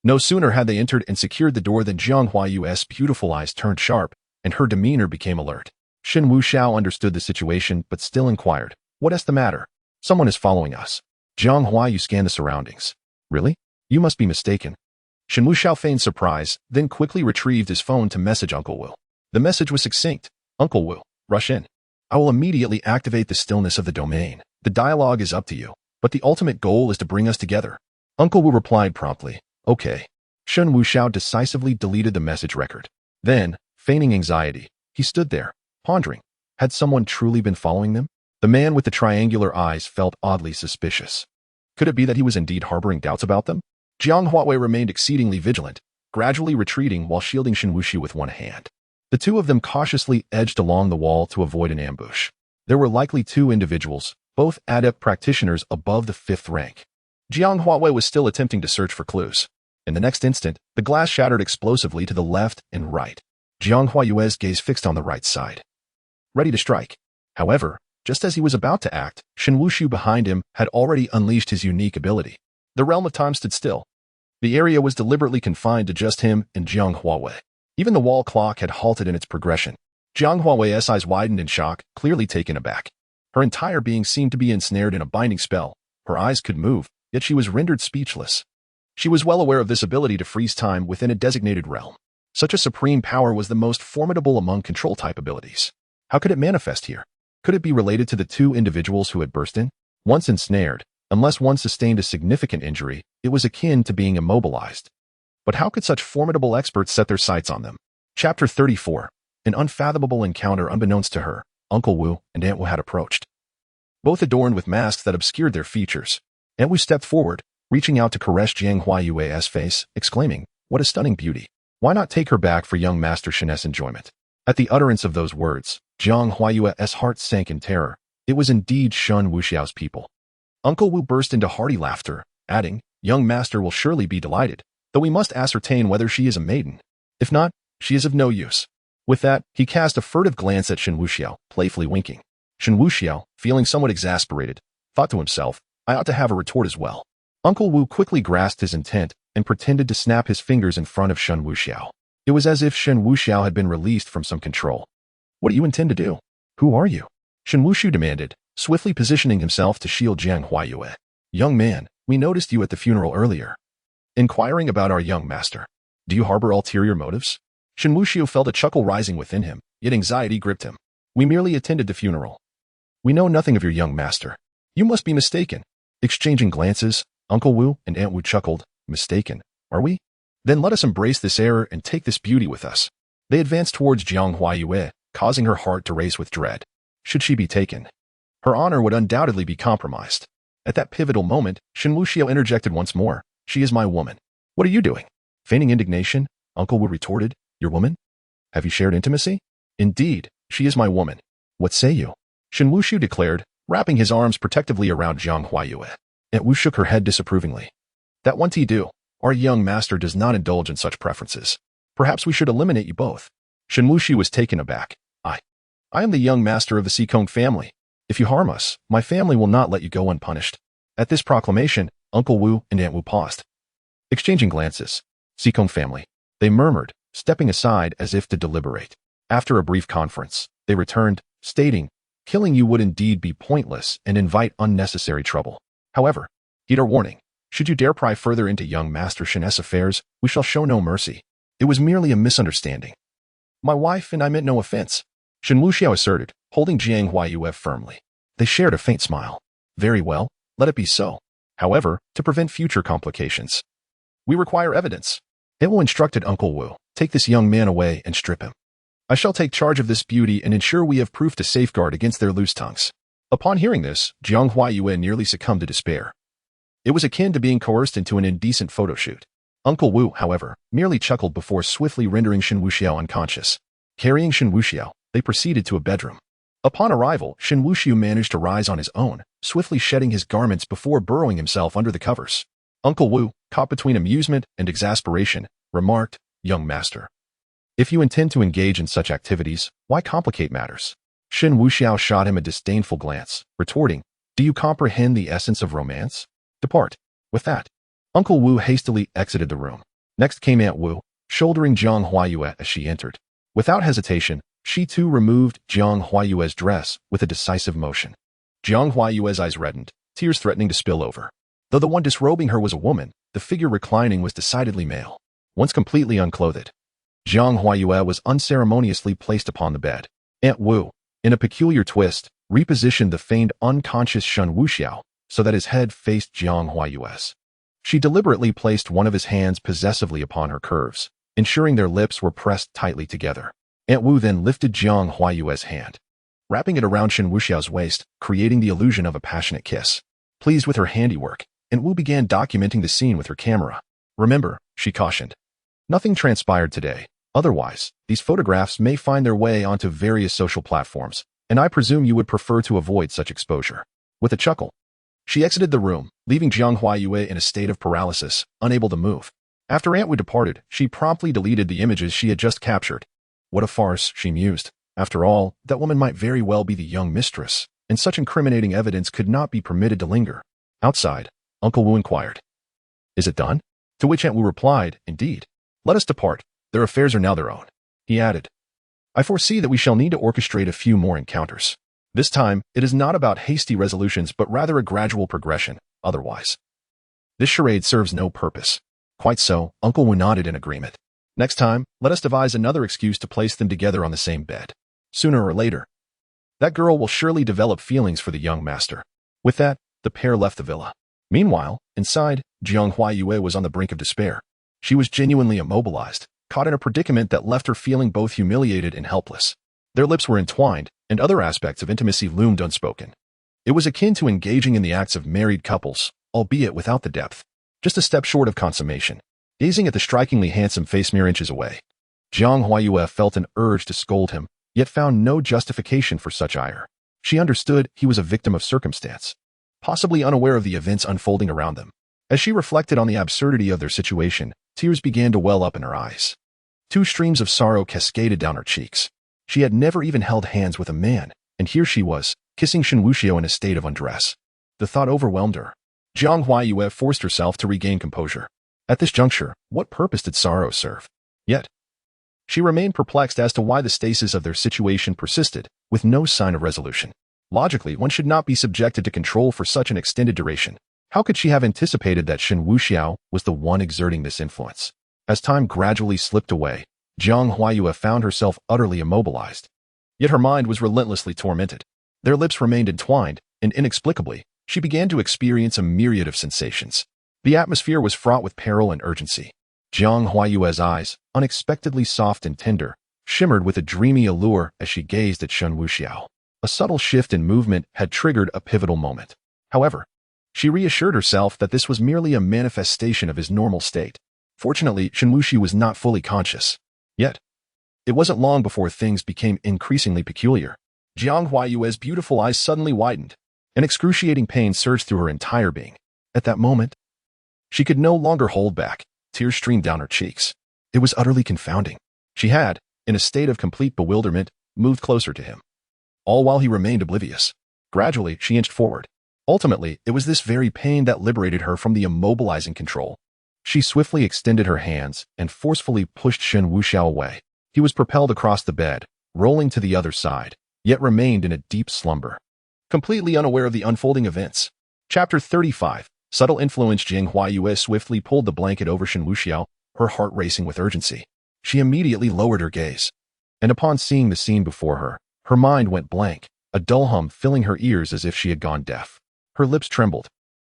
No sooner had they entered and secured the door than Jiang Huayu's beautiful eyes turned sharp, and her demeanor became alert. Shen Wuxiao understood the situation but still inquired, "What is the matter?" "Someone is following us." Jiang Huayu scanned the surroundings. "Really? You must be mistaken." Shen Wuxiao feigned surprise, then quickly retrieved his phone to message Uncle Wu. The message was succinct. "Uncle Wu, rush in. I will immediately activate the stillness of the domain. The dialogue is up to you, but the ultimate goal is to bring us together." Uncle Wu replied promptly, "Okay." Shen Wuxiao decisively deleted the message record. Then, feigning anxiety, he stood there, pondering. Had someone truly been following them? The man with the triangular eyes felt oddly suspicious. Could it be that he was indeed harboring doubts about them? Jiang Huawei remained exceedingly vigilant, gradually retreating while shielding Shen Wuxiao with one hand. The two of them cautiously edged along the wall to avoid an ambush. There were likely two individuals, both adept practitioners above the 5th rank. Jiang Huawei was still attempting to search for clues. In the next instant, the glass shattered explosively to the left and right. Jiang Huayue's gaze fixed on the right side, ready to strike. However, just as he was about to act, Shen Wuxiao behind him had already unleashed his unique ability. The realm of time stood still. The area was deliberately confined to just him and Jiang Huawei. Even the wall clock had halted in its progression. Jiang Huawei's eyes widened in shock, clearly taken aback. Her entire being seemed to be ensnared in a binding spell. Her eyes could move, yet she was rendered speechless. She was well aware of this ability to freeze time within a designated realm. Such a supreme power was the most formidable among control-type abilities. How could it manifest here? Could it be related to the two individuals who had burst in? Once ensnared, Unless one sustained a significant injury, it was akin to being immobilized. But how could such formidable experts set their sights on them? Chapter 34. An unfathomable encounter unbeknownst to her, Uncle Wu and Aunt Wu had approached. Both adorned with masks that obscured their features. Aunt Wu stepped forward, reaching out to caress Jiang Huayue's face, exclaiming, "What a stunning beauty! Why not take her back for young Master Shen's enjoyment?" At the utterance of those words, Jiang Huayue's heart sank in terror. It was indeed Shen Wuxiao's people. Uncle Wu burst into hearty laughter, adding, "Young Master will surely be delighted, though we must ascertain whether she is a maiden. If not, she is of no use." With that, he cast a furtive glance at Shen Wuxiao, playfully winking. Shen Wuxiao, feeling somewhat exasperated, thought to himself, "I ought to have a retort as well." Uncle Wu quickly grasped his intent and pretended to snap his fingers in front of Shen Wuxiao. It was as if Shen Wuxiao had been released from some control. "What do you intend to do? Who are you?" Shen Wuxiao demanded, swiftly positioning himself to shield Jiang Huayue. "Young man, we noticed you at the funeral earlier, inquiring about our young master. Do you harbor ulterior motives?" Shen Wuxiao felt a chuckle rising within him, yet anxiety gripped him. "We merely attended the funeral. We know nothing of your young master. You must be mistaken." Exchanging glances, Uncle Wu and Aunt Wu chuckled. "Mistaken, are we? Then let us embrace this error and take this beauty with us." They advanced towards Jiang Huayue, causing her heart to race with dread. Should she be taken, her honor would undoubtedly be compromised. At that pivotal moment, Shen Wuxiao interjected once more, "She is my woman." "What are you doing?" Feigning indignation, Uncle Wu retorted, "Your woman? Have you shared intimacy?" "Indeed, she is my woman." "What say you?" Shen Wuxiao declared, wrapping his arms protectively around Jiang Huayue. Aunt Wu shook her head disapprovingly. "That won't do. Our young master does not indulge in such preferences. Perhaps we should eliminate you both." Shen Wuxiao was taken aback. I am the young master of the Sicong family. If you harm us, my family will not let you go unpunished." At this proclamation, Uncle Wu and Aunt Wu paused. Exchanging glances. "Sicong family," they murmured, stepping aside as if to deliberate. After a brief conference, they returned, stating, "Killing you would indeed be pointless and invite unnecessary trouble. However, heed our warning. Should you dare pry further into young Master Shen's affairs, we shall show no mercy. It was merely a misunderstanding. My wife and I meant no offense," Shen Wuxiao asserted, holding Jiang Huayue firmly. They shared a faint smile. "Very well, let it be so. However, to prevent future complications, we require evidence." It will instructed Uncle Wu, "Take this young man away and strip him. I shall take charge of this beauty and ensure we have proof to safeguard against their loose tongues." Upon hearing this, Jiang Huayue nearly succumbed to despair. It was akin to being coerced into an indecent photo shoot. Uncle Wu, however, merely chuckled before swiftly rendering Shen Wuxiao unconscious. Carrying Shen Wuxiao, they proceeded to a bedroom. Upon arrival, Shen Wuxiao managed to rise on his own, swiftly shedding his garments before burrowing himself under the covers. Uncle Wu, caught between amusement and exasperation, remarked, "Young master, if you intend to engage in such activities, why complicate matters?" Shen Wuxiao shot him a disdainful glance, retorting, "Do you comprehend the essence of romance? Depart." With that, Uncle Wu hastily exited the room. Next came Aunt Wu, shouldering Jiang Huayue as she entered. Without hesitation, she too removed Jiang Huayue's dress with a decisive motion. Jiang Huayue's eyes reddened, tears threatening to spill over. Though the one disrobing her was a woman, the figure reclining was decidedly male. Once completely unclothed, Jiang Huayue was unceremoniously placed upon the bed. Aunt Wu, in a peculiar twist, repositioned the feigned unconscious Shen Wuxiao so that his head faced Jiang Huayue's. She deliberately placed one of his hands possessively upon her curves, ensuring their lips were pressed tightly together. Aunt Wu then lifted Jiang Huayue's hand, wrapping it around Shen Wuxiao's waist, creating the illusion of a passionate kiss. Pleased with her handiwork, Aunt Wu began documenting the scene with her camera. "Remember," she cautioned, "nothing transpired today. Otherwise, these photographs may find their way onto various social platforms, and I presume you would prefer to avoid such exposure." With a chuckle, she exited the room, leaving Jiang Huayue in a state of paralysis, unable to move. After Aunt Wu departed, she promptly deleted the images she had just captured. What a farce, she mused. After all, that woman might very well be the young mistress, and such incriminating evidence could not be permitted to linger. Outside, Uncle Wu inquired, "Is it done?" To which Aunt Wu replied, "Indeed. Let us depart. Their affairs are now their own." He added, "I foresee that we shall need to orchestrate a few more encounters. This time, it is not about hasty resolutions but rather a gradual progression, otherwise this charade serves no purpose." Quite so, Uncle Wu nodded in agreement. "Next time, let us devise another excuse to place them together on the same bed. Sooner or later, that girl will surely develop feelings for the young master." With that, the pair left the villa. Meanwhile, inside, Jiang Huaiyue was on the brink of despair. She was genuinely immobilized, caught in a predicament that left her feeling both humiliated and helpless. Their lips were entwined, and other aspects of intimacy loomed unspoken. It was akin to engaging in the acts of married couples, albeit without the depth. Just a step short of consummation. Gazing at the strikingly handsome face mere inches away, Jiang Huaiyue felt an urge to scold him, yet found no justification for such ire. She understood he was a victim of circumstance, possibly unaware of the events unfolding around them. As she reflected on the absurdity of their situation, tears began to well up in her eyes. Two streams of sorrow cascaded down her cheeks. She had never even held hands with a man, and here she was, kissing Shen Wuxiao in a state of undress. The thought overwhelmed her. Jiang Huaiyue forced herself to regain composure. At this juncture, what purpose did sorrow serve? Yet, she remained perplexed as to why the stasis of their situation persisted, with no sign of resolution. Logically, one should not be subjected to control for such an extended duration. How could she have anticipated that Shen Wuxiao was the one exerting this influence? As time gradually slipped away, Jiang Huaiyue found herself utterly immobilized. Yet her mind was relentlessly tormented. Their lips remained entwined, and inexplicably, she began to experience a myriad of sensations. The atmosphere was fraught with peril and urgency. Jiang Huaiyue's eyes, unexpectedly soft and tender, shimmered with a dreamy allure as she gazed at Shen Wuxiao. A subtle shift in movement had triggered a pivotal moment. However, she reassured herself that this was merely a manifestation of his normal state. Fortunately, Shen Wuxiao was not fully conscious. Yet, it wasn't long before things became increasingly peculiar. Jiang Huaiyue's beautiful eyes suddenly widened. An excruciating pain surged through her entire being. At that moment, she could no longer hold back. Tears streamed down her cheeks. It was utterly confounding. She had, in a state of complete bewilderment, moved closer to him, all while he remained oblivious. Gradually, she inched forward. Ultimately, it was this very pain that liberated her from the immobilizing control. She swiftly extended her hands and forcefully pushed Shen Wuxiao away. He was propelled across the bed, rolling to the other side, yet remained in a deep slumber, completely unaware of the unfolding events. Chapter 35. Subtle influence. Jiang Huaiyue swiftly pulled the blanket over Shen Wuxiao, her heart racing with urgency. She immediately lowered her gaze, and upon seeing the scene before her, her mind went blank, a dull hum filling her ears as if she had gone deaf. Her lips trembled,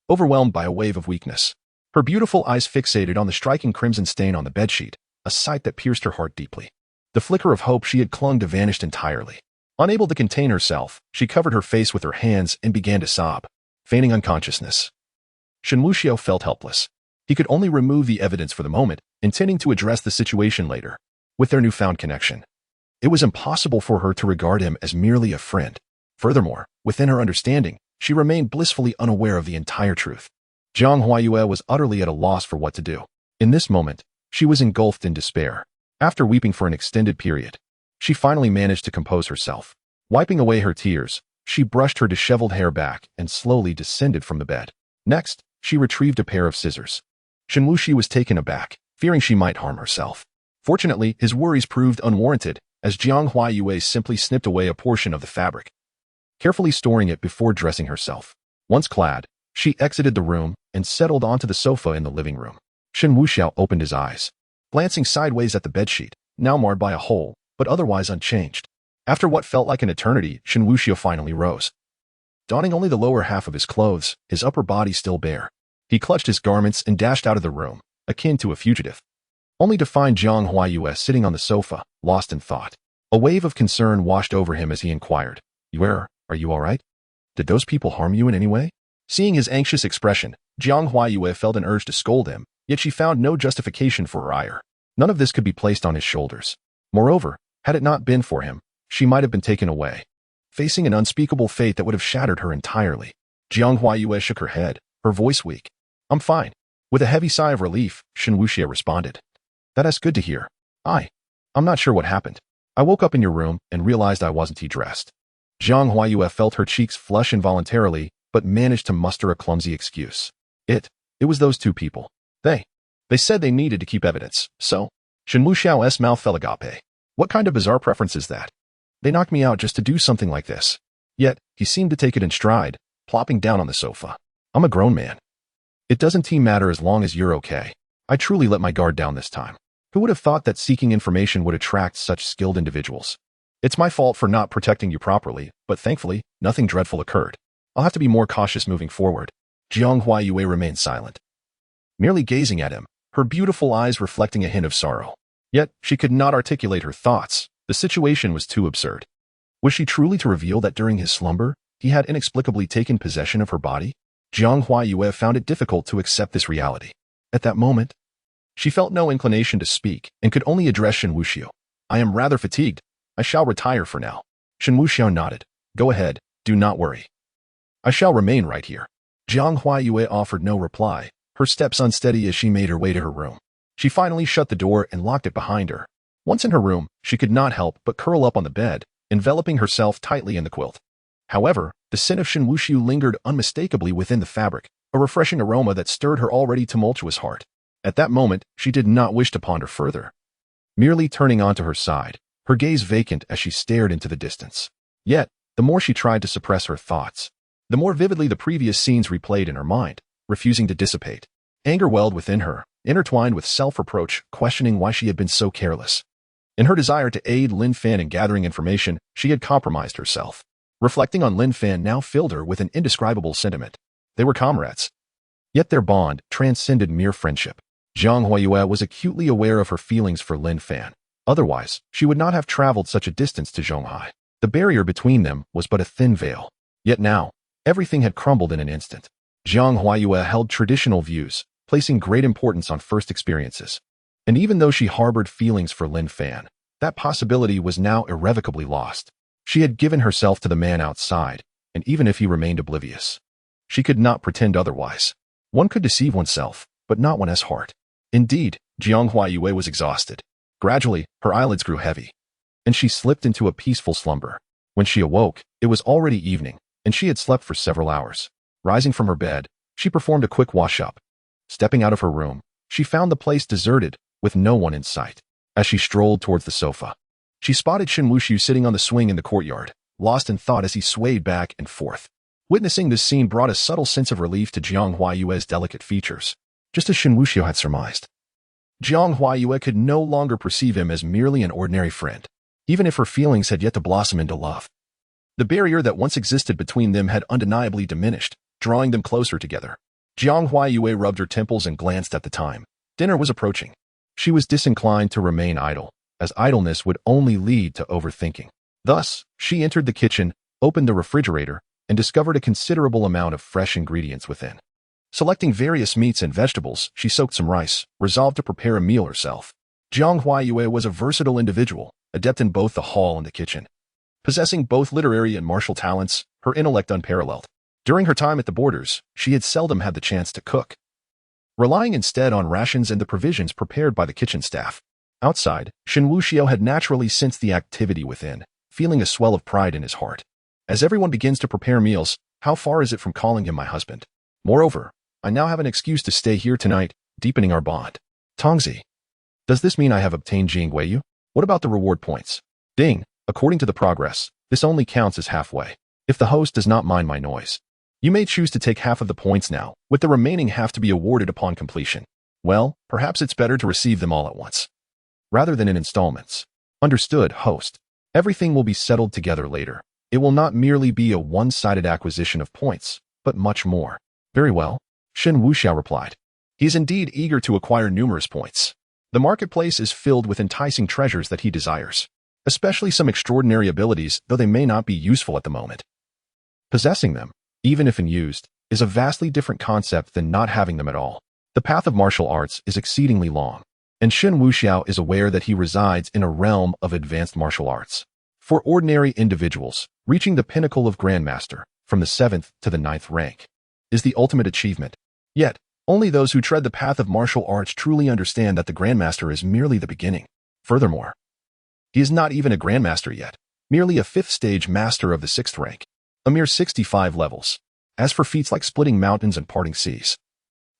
overwhelmed by a wave of weakness. Her beautiful eyes fixated on the striking crimson stain on the bedsheet, a sight that pierced her heart deeply. The flicker of hope she had clung to vanished entirely. Unable to contain herself, she covered her face with her hands and began to sob, feigning unconsciousness. Shen Wuxiao felt helpless. He could only remove the evidence for the moment, intending to address the situation later. With their newfound connection, it was impossible for her to regard him as merely a friend. Furthermore, within her understanding, she remained blissfully unaware of the entire truth. Jiang Huaiyue was utterly at a loss for what to do. In this moment, she was engulfed in despair. After weeping for an extended period, she finally managed to compose herself. Wiping away her tears, she brushed her disheveled hair back and slowly descended from the bed. Next, she retrieved a pair of scissors. Shen Wuxiao was taken aback, fearing she might harm herself. Fortunately, his worries proved unwarranted, as Jiang Huaiyue simply snipped away a portion of the fabric, carefully storing it before dressing herself. Once clad, she exited the room and settled onto the sofa in the living room. Shen Wuxiao opened his eyes, glancing sideways at the bedsheet, now marred by a hole, but otherwise unchanged. After what felt like an eternity, Shen Wuxiao finally rose. Donning only the lower half of his clothes, his upper body still bare, he clutched his garments and dashed out of the room, akin to a fugitive, only to find Jiang Huaiyue sitting on the sofa, lost in thought. A wave of concern washed over him as he inquired, Are you all right? Did those people harm you in any way?" Seeing his anxious expression, Jiang Huaiyue felt an urge to scold him, yet she found no justification for her ire. None of this could be placed on his shoulders. Moreover, had it not been for him, she might have been taken away, facing an unspeakable fate that would have shattered her entirely. Jiang Huaiyue shook her head, her voice weak. "I'm fine." With a heavy sigh of relief, Shen Wuxiao responded. "That's good to hear. I'm not sure what happened. I woke up in your room and realized I wasn't dressed." Jiang Huaiyue felt her cheeks flush involuntarily, but managed to muster a clumsy excuse. It was those two people. They said they needed to keep evidence, so. Shen Wuxiao's mouth fell agape. What kind of bizarre preference is that? They knocked me out just to do something like this. Yet, he seemed to take it in stride, plopping down on the sofa. "I'm a grown man. It doesn't matter as long as you're okay." I truly let my guard down this time. Who would have thought that seeking information would attract such skilled individuals? It's my fault for not protecting you properly, but thankfully, nothing dreadful occurred. I'll have to be more cautious moving forward. Jiang Huayue remained silent, merely gazing at him, her beautiful eyes reflecting a hint of sorrow. Yet, she could not articulate her thoughts. The situation was too absurd. Was she truly to reveal that during his slumber, he had inexplicably taken possession of her body? Jiang Huayue found it difficult to accept this reality. At that moment, she felt no inclination to speak and could only address Shen Wuxiao. I am rather fatigued. I shall retire for now. Shen Wuxiao nodded. Go ahead, do not worry. I shall remain right here. Jiang Huayue offered no reply, her steps unsteady as she made her way to her room. She finally shut the door and locked it behind her. Once in her room, she could not help but curl up on the bed, enveloping herself tightly in the quilt. However, the scent of Shen Wuxiao lingered unmistakably within the fabric, a refreshing aroma that stirred her already tumultuous heart. At that moment, she did not wish to ponder further. Merely turning onto her side, her gaze vacant as she stared into the distance. Yet, the more she tried to suppress her thoughts, the more vividly the previous scenes replayed in her mind, refusing to dissipate. Anger welled within her, intertwined with self-reproach, questioning why she had been so careless. In her desire to aid Lin Fan in gathering information, she had compromised herself. Reflecting on Lin Fan now filled her with an indescribable sentiment. They were comrades. Yet their bond transcended mere friendship. Jiang Huayue was acutely aware of her feelings for Lin Fan. Otherwise, she would not have traveled such a distance to Zhonghai. The barrier between them was but a thin veil. Yet now, everything had crumbled in an instant. Jiang Huayue held traditional views, placing great importance on first experiences. And even though she harbored feelings for Lin Fan, that possibility was now irrevocably lost. She had given herself to the man outside, and even if he remained oblivious, she could not pretend otherwise. One could deceive oneself, but not one's heart. Indeed, Jiang Huayue was exhausted. Gradually, her eyelids grew heavy, and she slipped into a peaceful slumber. When she awoke, it was already evening, and she had slept for several hours. Rising from her bed, she performed a quick wash-up. Stepping out of her room, she found the place deserted, with no one in sight. As she strolled towards the sofa, she spotted Shen Wuxiao sitting on the swing in the courtyard, lost in thought as he swayed back and forth. Witnessing this scene brought a subtle sense of relief to Jiang Huayue's delicate features, just as Shen Wuxiao had surmised. Jiang Huayue could no longer perceive him as merely an ordinary friend, even if her feelings had yet to blossom into love. The barrier that once existed between them had undeniably diminished, drawing them closer together. Jiang Huayue rubbed her temples and glanced at the time. Dinner was approaching. She was disinclined to remain idle, as idleness would only lead to overthinking. Thus, she entered the kitchen, opened the refrigerator, and discovered a considerable amount of fresh ingredients within. Selecting various meats and vegetables, she soaked some rice, resolved to prepare a meal herself. Jiang Huayue was a versatile individual, adept in both the hall and the kitchen. Possessing both literary and martial talents, her intellect unparalleled. During her time at the borders, she had seldom had the chance to cook, relying instead on rations and the provisions prepared by the kitchen staff. Outside, Shen Wuxiao had naturally sensed the activity within, feeling a swell of pride in his heart. As everyone begins to prepare meals, how far is it from calling him my husband? Moreover, I now have an excuse to stay here tonight, deepening our bond. Tongzi. Does this mean I have obtained Jing Weiyu? What about the reward points? Ding. According to the progress, this only counts as halfway. If the host does not mind my noise, you may choose to take half of the points now, with the remaining half to be awarded upon completion. Well, perhaps it's better to receive them all at once, rather than in installments. Understood, host. Everything will be settled together later. It will not merely be a one-sided acquisition of points, but much more. Very well, Shen Wuxiao replied. He is indeed eager to acquire numerous points. The marketplace is filled with enticing treasures that he desires, especially some extraordinary abilities, though they may not be useful at the moment. Possessing them, even if unused, is a vastly different concept than not having them at all. The path of martial arts is exceedingly long, and Shen Wuxiao is aware that he resides in a realm of advanced martial arts. For ordinary individuals, reaching the pinnacle of Grandmaster, from the 7th to the 9th rank, is the ultimate achievement. Yet, only those who tread the path of martial arts truly understand that the Grandmaster is merely the beginning. Furthermore, he is not even a Grandmaster yet, merely a 5th stage master of the 6th rank, a mere 65 levels. As for feats like splitting mountains and parting seas,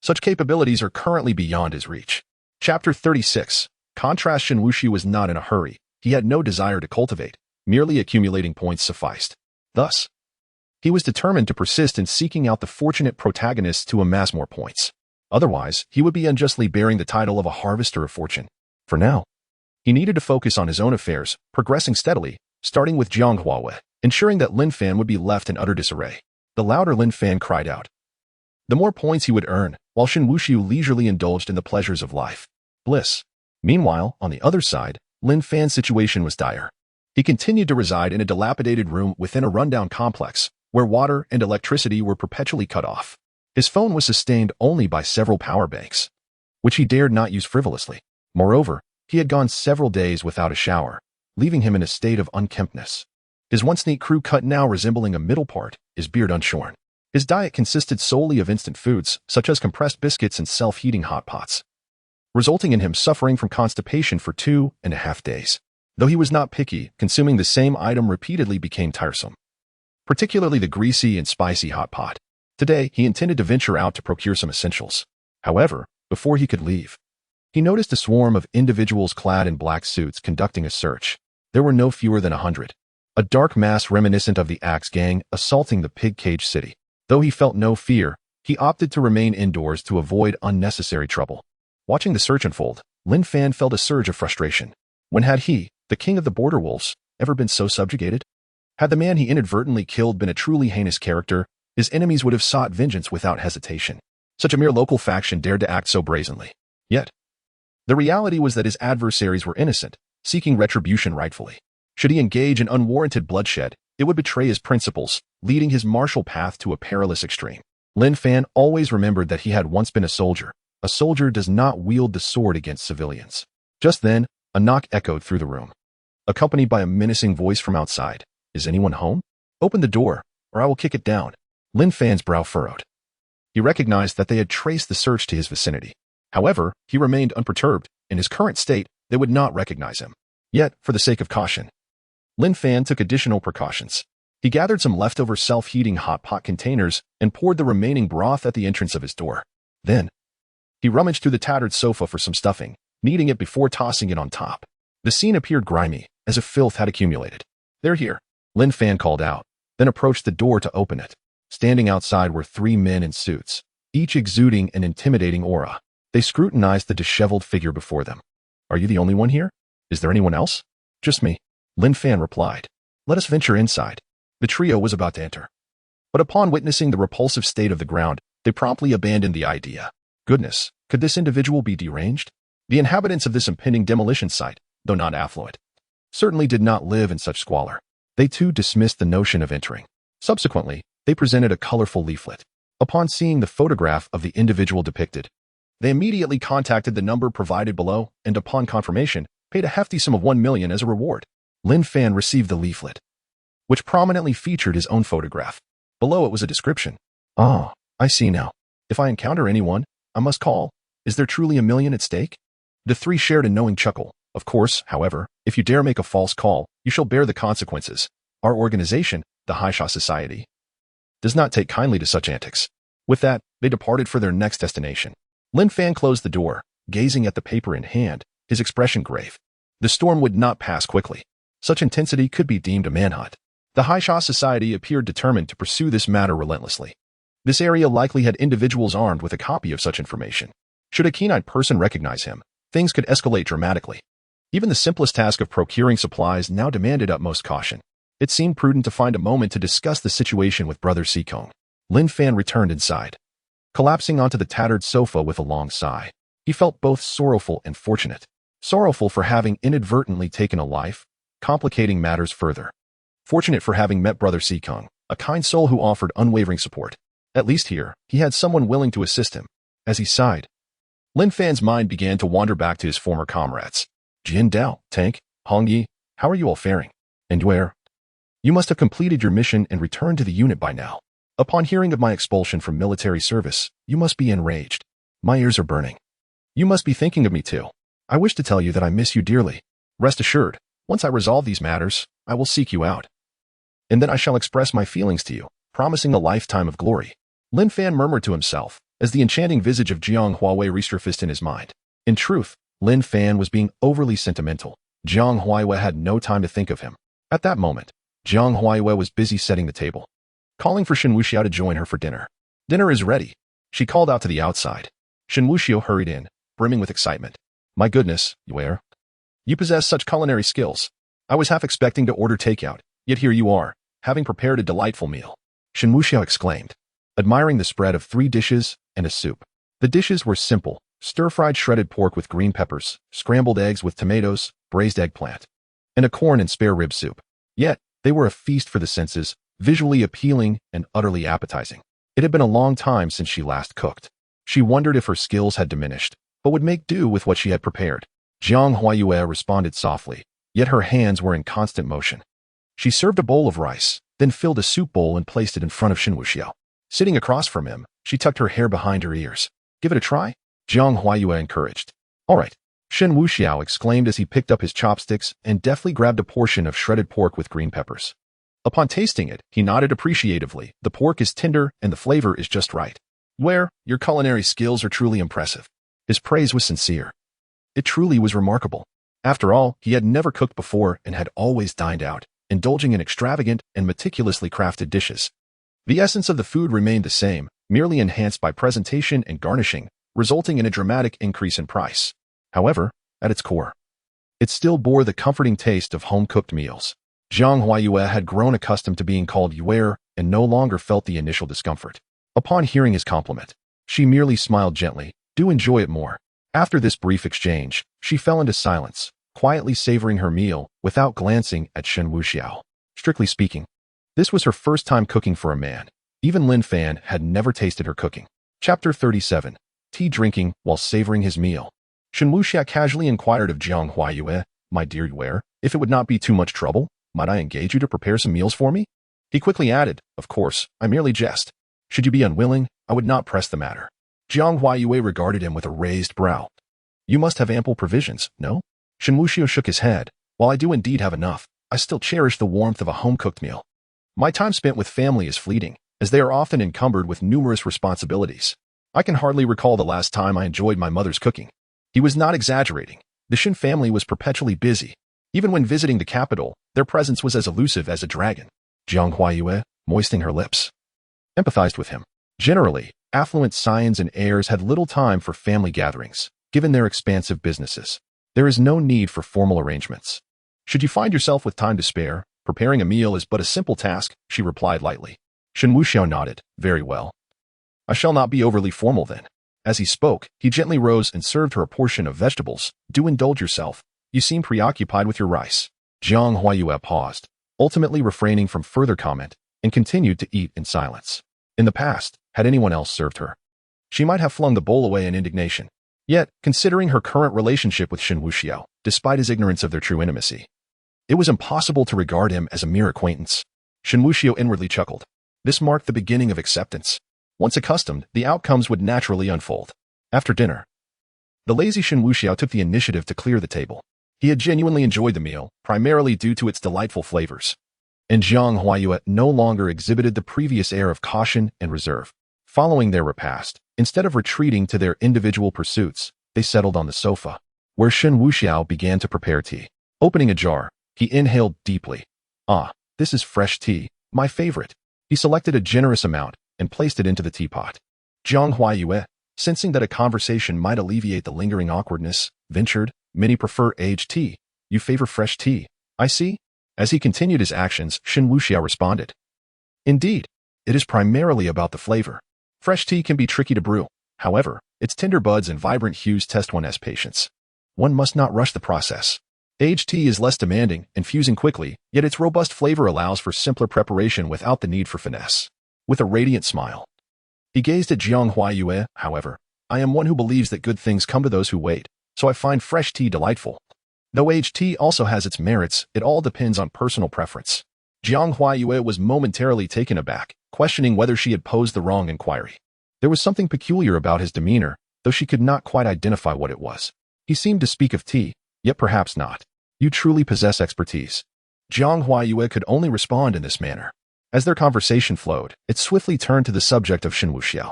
such capabilities are currently beyond his reach. Chapter 36. Contrast. Shen Wuxiao was not in a hurry. He had no desire to cultivate. Merely accumulating points sufficed. Thus, he was determined to persist in seeking out the fortunate protagonists to amass more points. Otherwise, he would be unjustly bearing the title of a harvester of fortune. For now, he needed to focus on his own affairs, progressing steadily, starting with Jiang Huayue, ensuring that Lin Fan would be left in utter disarray. the louder Lin Fan cried out. The more points he would earn, while Shen Wuxiao leisurely indulged in the pleasures of life. Bliss. Meanwhile, on the other side, Lin Fan's situation was dire. He continued to reside in a dilapidated room within a rundown complex, where water and electricity were perpetually cut off. His phone was sustained only by several power banks, which he dared not use frivolously. Moreover, he had gone several days without a shower, leaving him in a state of unkemptness. His once neat crew cut now resembling a middle part, his beard unshorn. His diet consisted solely of instant foods, such as compressed biscuits and self-heating hot pots, resulting in him suffering from constipation for 2.5 days. Though he was not picky, consuming the same item repeatedly became tiresome, particularly the greasy and spicy hot pot. Today, he intended to venture out to procure some essentials. However, before he could leave, he noticed a swarm of individuals clad in black suits conducting a search. There were no fewer than 100. A dark mass reminiscent of the Axe Gang assaulting the Pig Cage City. Though he felt no fear, he opted to remain indoors to avoid unnecessary trouble. Watching the search unfold, Lin Fan felt a surge of frustration. When had he, the king of the border wolves, ever been so subjugated? Had the man he inadvertently killed been a truly heinous character, his enemies would have sought vengeance without hesitation. Such a mere local faction dared to act so brazenly. Yet, the reality was that his adversaries were innocent, seeking retribution rightfully. Should he engage in unwarranted bloodshed, it would betray his principles, leading his martial path to a perilous extreme. Lin Fan always remembered that he had once been a soldier. A soldier does not wield the sword against civilians. Just then, a knock echoed through the room, accompanied by a menacing voice from outside. Is anyone home? Open the door, or I will kick it down. Lin Fan's brow furrowed. He recognized that they had traced the search to his vicinity. However, he remained unperturbed. In his current state, they would not recognize him. Yet, for the sake of caution, Lin Fan took additional precautions. He gathered some leftover self-heating hot pot containers and poured the remaining broth at the entrance of his door. Then, he rummaged through the tattered sofa for some stuffing, kneading it before tossing it on top. The scene appeared grimy, as if filth had accumulated. They're here, Lin Fan called out, then approached the door to open it. Standing outside were 3 men in suits, each exuding an intimidating aura. They scrutinized the disheveled figure before them. Are you the only one here? Is there anyone else? Just me, Lin Fan replied. Let us venture inside. The trio was about to enter, but upon witnessing the repulsive state of the ground, they promptly abandoned the idea. Goodness, could this individual be deranged? The inhabitants of this impending demolition site, though not affluent, certainly did not live in such squalor. They too dismissed the notion of entering. Subsequently, they presented a colorful leaflet. Upon seeing the photograph of the individual depicted, they immediately contacted the number provided below and upon confirmation, paid a hefty sum of 1 million as a reward. Lin Fan received the leaflet, which prominently featured his own photograph. Below it was a description. Ah, I see now. If I encounter anyone, I must call. Is there truly 1 million at stake? The three shared a knowing chuckle. Of course, however, if you dare make a false call, you shall bear the consequences. Our organization, the Haisha Society, does not take kindly to such antics. With that, they departed for their next destination. Lin Fan closed the door, gazing at the paper in hand, his expression grave. The storm would not pass quickly. Such intensity could be deemed a manhunt. The Haisha Society appeared determined to pursue this matter relentlessly. This area likely had individuals armed with a copy of such information. Should a keen-eyed person recognize him, things could escalate dramatically. Even the simplest task of procuring supplies now demanded utmost caution. It seemed prudent to find a moment to discuss the situation with Brother Sikong. Lin Fan returned inside, collapsing onto the tattered sofa with a long sigh. He felt both sorrowful and fortunate. Sorrowful for having inadvertently taken a life, complicating matters further. Fortunate for having met Brother Sikong, a kind soul who offered unwavering support. At least here, he had someone willing to assist him. As he sighed, Lin Fan's mind began to wander back to his former comrades. Jin Dao, Tank, Hong Yi, how are you all faring? And where? You must have completed your mission and returned to the unit by now. Upon hearing of my expulsion from military service, you must be enraged. My ears are burning. You must be thinking of me too. I wish to tell you that I miss you dearly. Rest assured, once I resolve these matters, I will seek you out. And then I shall express my feelings to you, promising a lifetime of glory. Lin Fan murmured to himself, as the enchanting visage of Jiang Huawei resurfaced in his mind. In truth, Lin Fan was being overly sentimental. Jiang Huawei had no time to think of him. At that moment, Jiang Huawei was busy setting the table, calling for Shen Wuxiao to join her for dinner. Dinner is ready, she called out to the outside. Shen Wuxiao hurried in, brimming with excitement. My goodness, you possess such culinary skills. I was half expecting to order takeout, yet here you are, having prepared a delightful meal. Shen Wuxiao exclaimed, admiring the spread of 3 dishes and a soup. The dishes were simple: stir-fried shredded pork with green peppers, scrambled eggs with tomatoes, braised eggplant, and a corn and spare rib soup. Yet, they were a feast for the senses, visually appealing and utterly appetizing. It had been a long time since she last cooked. She wondered if her skills had diminished, but would make do with what she had prepared. Jiang Huayue responded softly, yet her hands were in constant motion. She served a bowl of rice, then filled a soup bowl and placed it in front of Shen Wuxiao. Sitting across from him, she tucked her hair behind her ears. Give it a try? Jiang Huayue encouraged. All right, Shen Wuxiao exclaimed as he picked up his chopsticks and deftly grabbed a portion of shredded pork with green peppers. Upon tasting it, he nodded appreciatively. The pork is tender and the flavor is just right. Your culinary skills are truly impressive. His praise was sincere. It truly was remarkable. After all, he had never cooked before and had always dined out, indulging in extravagant and meticulously crafted dishes. The essence of the food remained the same, merely enhanced by presentation and garnishing, resulting in a dramatic increase in price. However, at its core, it still bore the comforting taste of home-cooked meals. Jiang Huayue had grown accustomed to being called Yuer and no longer felt the initial discomfort. Upon hearing his compliment, she merely smiled gently. Do enjoy it more. After this brief exchange, she fell into silence, quietly savoring her meal without glancing at Shen Wuxiao. Strictly speaking, this was her first time cooking for a man. Even Lin Fan had never tasted her cooking. Chapter 37. Tea drinking while savoring his meal. Shen Wuxiao casually inquired of Jiang Huayue, my dear Yuer, if it would not be too much trouble, might I engage you to prepare some meals for me? He quickly added, of course, I merely jest. Should you be unwilling, I would not press the matter. Jiang Huayue regarded him with a raised brow. You must have ample provisions, no? Shen Wuxiao shook his head. While I do indeed have enough, I still cherish the warmth of a home-cooked meal. My time spent with family is fleeting, as they are often encumbered with numerous responsibilities. I can hardly recall the last time I enjoyed my mother's cooking. He was not exaggerating. The Shen family was perpetually busy. Even when visiting the capital, their presence was as elusive as a dragon. Jiang Huayue, moistening her lips, empathized with him. Generally, affluent scions and heirs had little time for family gatherings, given their expansive businesses. There is no need for formal arrangements. Should you find yourself with time to spare, preparing a meal is but a simple task, she replied lightly. Shen Wuxiao nodded. Very well. I shall not be overly formal then. As he spoke, he gently rose and served her a portion of vegetables. Do indulge yourself. You seem preoccupied with your rice. Jiang Huayue paused, ultimately refraining from further comment, and continued to eat in silence. In the past, had anyone else served her, she might have flung the bowl away in indignation. Yet, considering her current relationship with Shen Wuxiao, despite his ignorance of their true intimacy, it was impossible to regard him as a mere acquaintance. Shen Wuxiao inwardly chuckled. This marked the beginning of acceptance. Once accustomed, the outcomes would naturally unfold. After dinner, the lazy Shen Wuxiao took the initiative to clear the table. He had genuinely enjoyed the meal, primarily due to its delightful flavors. And Jiang Huayue no longer exhibited the previous air of caution and reserve. Following their repast, instead of retreating to their individual pursuits, they settled on the sofa, where Shen Wuxiao began to prepare tea. Opening a jar, he inhaled deeply. Ah, this is fresh tea, my favorite. He selected a generous amount and placed it into the teapot. Jiang Huayue, sensing that a conversation might alleviate the lingering awkwardness, ventured, many prefer aged tea. You favor fresh tea, I see? As he continued his actions, Shen Wuxiao responded. Indeed, it is primarily about the flavor. Fresh tea can be tricky to brew. However, its tender buds and vibrant hues test one's patience. One must not rush the process. Aged tea is less demanding, infusing quickly, yet its robust flavor allows for simpler preparation without the need for finesse. With a radiant smile, he gazed at Jiang Huayue. However, I am one who believes that good things come to those who wait, so I find fresh tea delightful. Though aged tea also has its merits, it all depends on personal preference. Jiang Huayue was momentarily taken aback, questioning whether she had posed the wrong inquiry. There was something peculiar about his demeanor, though she could not quite identify what it was. He seemed to speak of tea, yet perhaps not. You truly possess expertise. Jiang Huayue could only respond in this manner. As their conversation flowed, it swiftly turned to the subject of Shen Wuxiao.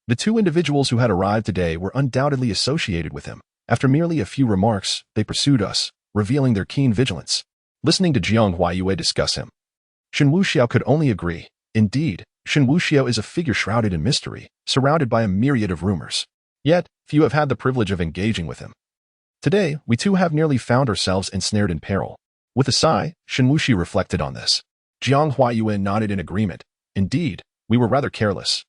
The two individuals who had arrived today were undoubtedly associated with him. After merely a few remarks, they pursued us, revealing their keen vigilance. Listening to Jiang Huayue discuss him, Shen Wuxiao could only agree. Indeed, Shen Wuxiao is a figure shrouded in mystery, surrounded by a myriad of rumors. Yet, few have had the privilege of engaging with him. Today, we too have nearly found ourselves ensnared in peril. With a sigh, Shen Wuxiao reflected on this. Jiang Huayue nodded in agreement. Indeed, we were rather careless.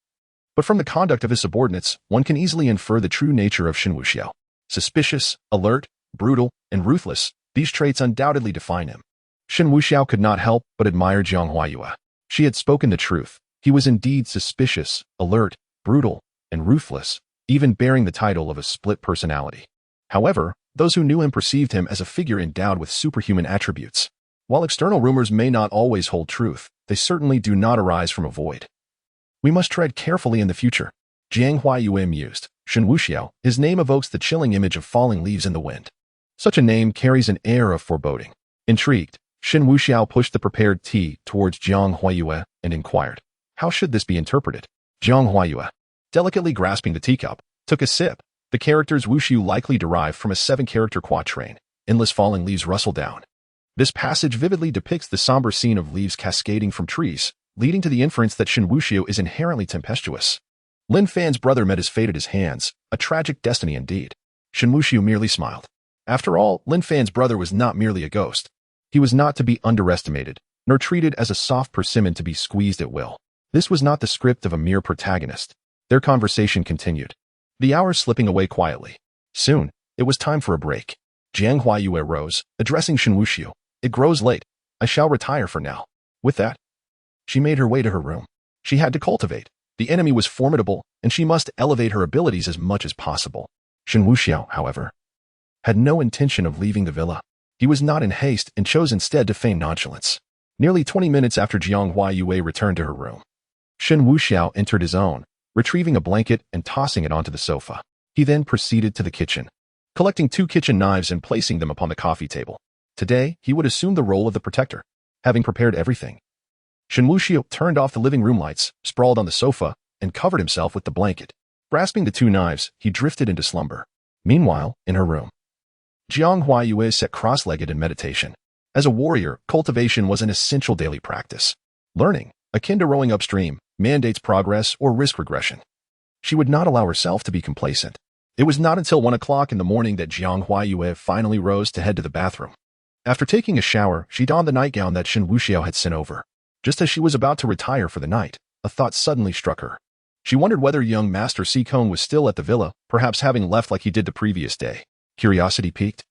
But from the conduct of his subordinates, one can easily infer the true nature of Shen Wuxiao. Suspicious, alert, brutal, and ruthless, these traits undoubtedly define him. Shen Wuxiao could not help but admire Jiang Huaiyue. She had spoken the truth. He was indeed suspicious, alert, brutal, and ruthless, even bearing the title of a split personality. However, those who knew him perceived him as a figure endowed with superhuman attributes. While external rumors may not always hold truth, they certainly do not arise from a void. We must tread carefully in the future. Jiang Huaiyue mused. Shen Wuxiao, his name evokes the chilling image of falling leaves in the wind. Such a name carries an air of foreboding. Intrigued, Shen Wuxiao pushed the prepared tea towards Jiang Huaiyue and inquired, how should this be interpreted? Jiang Huaiyue, delicately grasping the teacup, took a sip. The characters Wuxiu likely derived from a 7-character quatrain. Endless falling leaves rustle down. This passage vividly depicts the somber scene of leaves cascading from trees, leading to the inference that Shen Wuxiu is inherently tempestuous. Lin Fan's brother met his fate at his hands, a tragic destiny indeed. Shen Wuxiu merely smiled. After all, Lin Fan's brother was not merely a ghost. He was not to be underestimated, nor treated as a soft persimmon to be squeezed at will. This was not the script of a mere protagonist. Their conversation continued, the hours slipping away quietly. Soon, it was time for a break. Jiang Huaiyue rose, addressing Shen Wuxiu. It grows late. I shall retire for now. With that, she made her way to her room. She had to cultivate. The enemy was formidable, and she must elevate her abilities as much as possible. Shen Wuxiao, however, had no intention of leaving the villa. He was not in haste and chose instead to feign nonchalance. Nearly 20 minutes after Jiang Huaiyue returned to her room, Shen Wuxiao entered his own, retrieving a blanket and tossing it onto the sofa. He then proceeded to the kitchen, collecting 2 kitchen knives and placing them upon the coffee table. Today, he would assume the role of the protector. Having prepared everything, Shen Wuxiao turned off the living room lights, sprawled on the sofa, and covered himself with the blanket. Grasping the 2 knives, he drifted into slumber. Meanwhile, in her room, Jiang Huaiyue sat cross-legged in meditation. As a warrior, cultivation was an essential daily practice. Learning, akin to rowing upstream, mandates progress or risk regression. She would not allow herself to be complacent. It was not until 1 o'clock in the morning that Jiang Huaiyue finally rose to head to the bathroom. After taking a shower, she donned the nightgown that Shen Wuxiao had sent over. Just as she was about to retire for the night, a thought suddenly struck her. She wondered whether young Master Sikong was still at the villa, perhaps having left like he did the previous day. Curiosity piqued.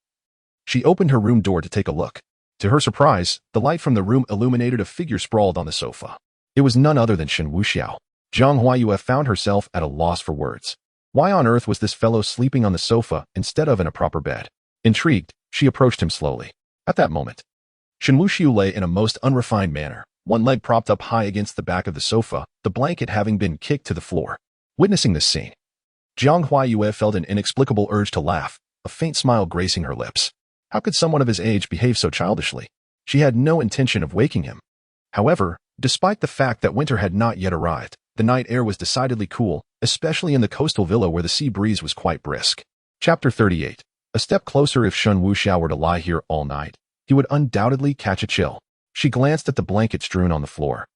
She opened her room door to take a look. To her surprise, the light from the room illuminated a figure sprawled on the sofa. It was none other than Shen Wuxiao. Jiang Huaiyue found herself at a loss for words. Why on earth was this fellow sleeping on the sofa instead of in a proper bed? Intrigued, she approached him slowly. At that moment, Shen Wuxiao lay in a most unrefined manner, one leg propped up high against the back of the sofa, the blanket having been kicked to the floor. Witnessing this scene, Jiang Huaiyue felt an inexplicable urge to laugh, a faint smile gracing her lips. How could someone of his age behave so childishly? She had no intention of waking him. However, despite the fact that winter had not yet arrived, the night air was decidedly cool, especially in the coastal villa where the sea breeze was quite brisk. Chapter 38. A step closer. If Shen Wuxiao were to lie here all night, he would undoubtedly catch a chill. She glanced at the blanket strewn on the floor.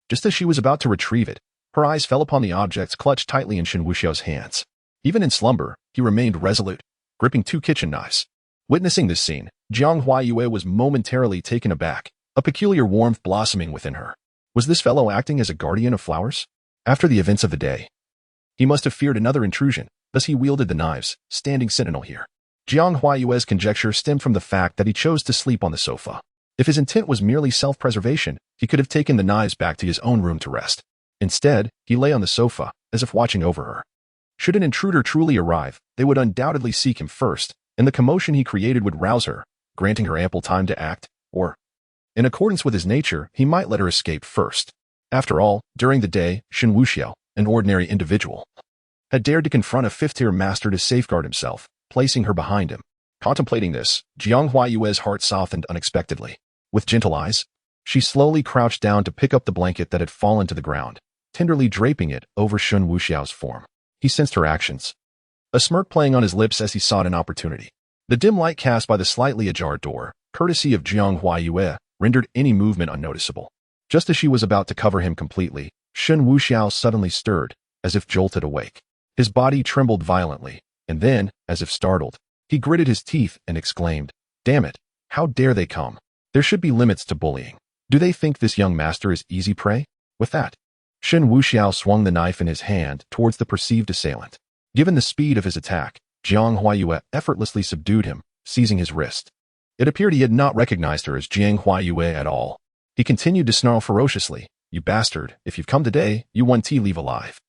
Just as she was about to retrieve it, her eyes fell upon the objects clutched tightly in Shen Wuxiao's hands. Even in slumber, he remained resolute, gripping 2 kitchen knives. Witnessing this scene, Jiang Huaiyue was momentarily taken aback, a peculiar warmth blossoming within her. Was this fellow acting as a guardian of flowers? After the events of the day, he must have feared another intrusion, thus he wielded the knives, standing sentinel here. Jiang Huaiyue's conjecture stemmed from the fact that he chose to sleep on the sofa. If his intent was merely self-preservation, he could have taken the knives back to his own room to rest. Instead, he lay on the sofa, as if watching over her. Should an intruder truly arrive, they would undoubtedly seek him first, and the commotion he created would rouse her, granting her ample time to act, or, in accordance with his nature, he might let her escape first. After all, during the day, Shen Wuxiao, an ordinary individual, had dared to confront a 5th-tier master to safeguard himself, placing her behind him. Contemplating this, Jiang Huaiyue's heart softened unexpectedly. With gentle eyes, she slowly crouched down to pick up the blanket that had fallen to the ground, tenderly draping it over Shen Wuxiao's form. He sensed her actions, a smirk playing on his lips as he sought an opportunity. The dim light cast by the slightly ajar door, courtesy of Jiang Huaiyue, rendered any movement unnoticeable. Just as she was about to cover him completely, Shen Wuxiao suddenly stirred, as if jolted awake. His body trembled violently, and then, as if startled, he gritted his teeth and exclaimed, "Damn it, how dare they come? There should be limits to bullying. Do they think this young master is easy prey?" With that, Shen Wuxiao swung the knife in his hand towards the perceived assailant. Given the speed of his attack, Jiang Huaiyue effortlessly subdued him, seizing his wrist. It appeared he had not recognized her as Jiang Huaiyue at all. He continued to snarl ferociously. You bastard, if you've come today, you won't leave alive.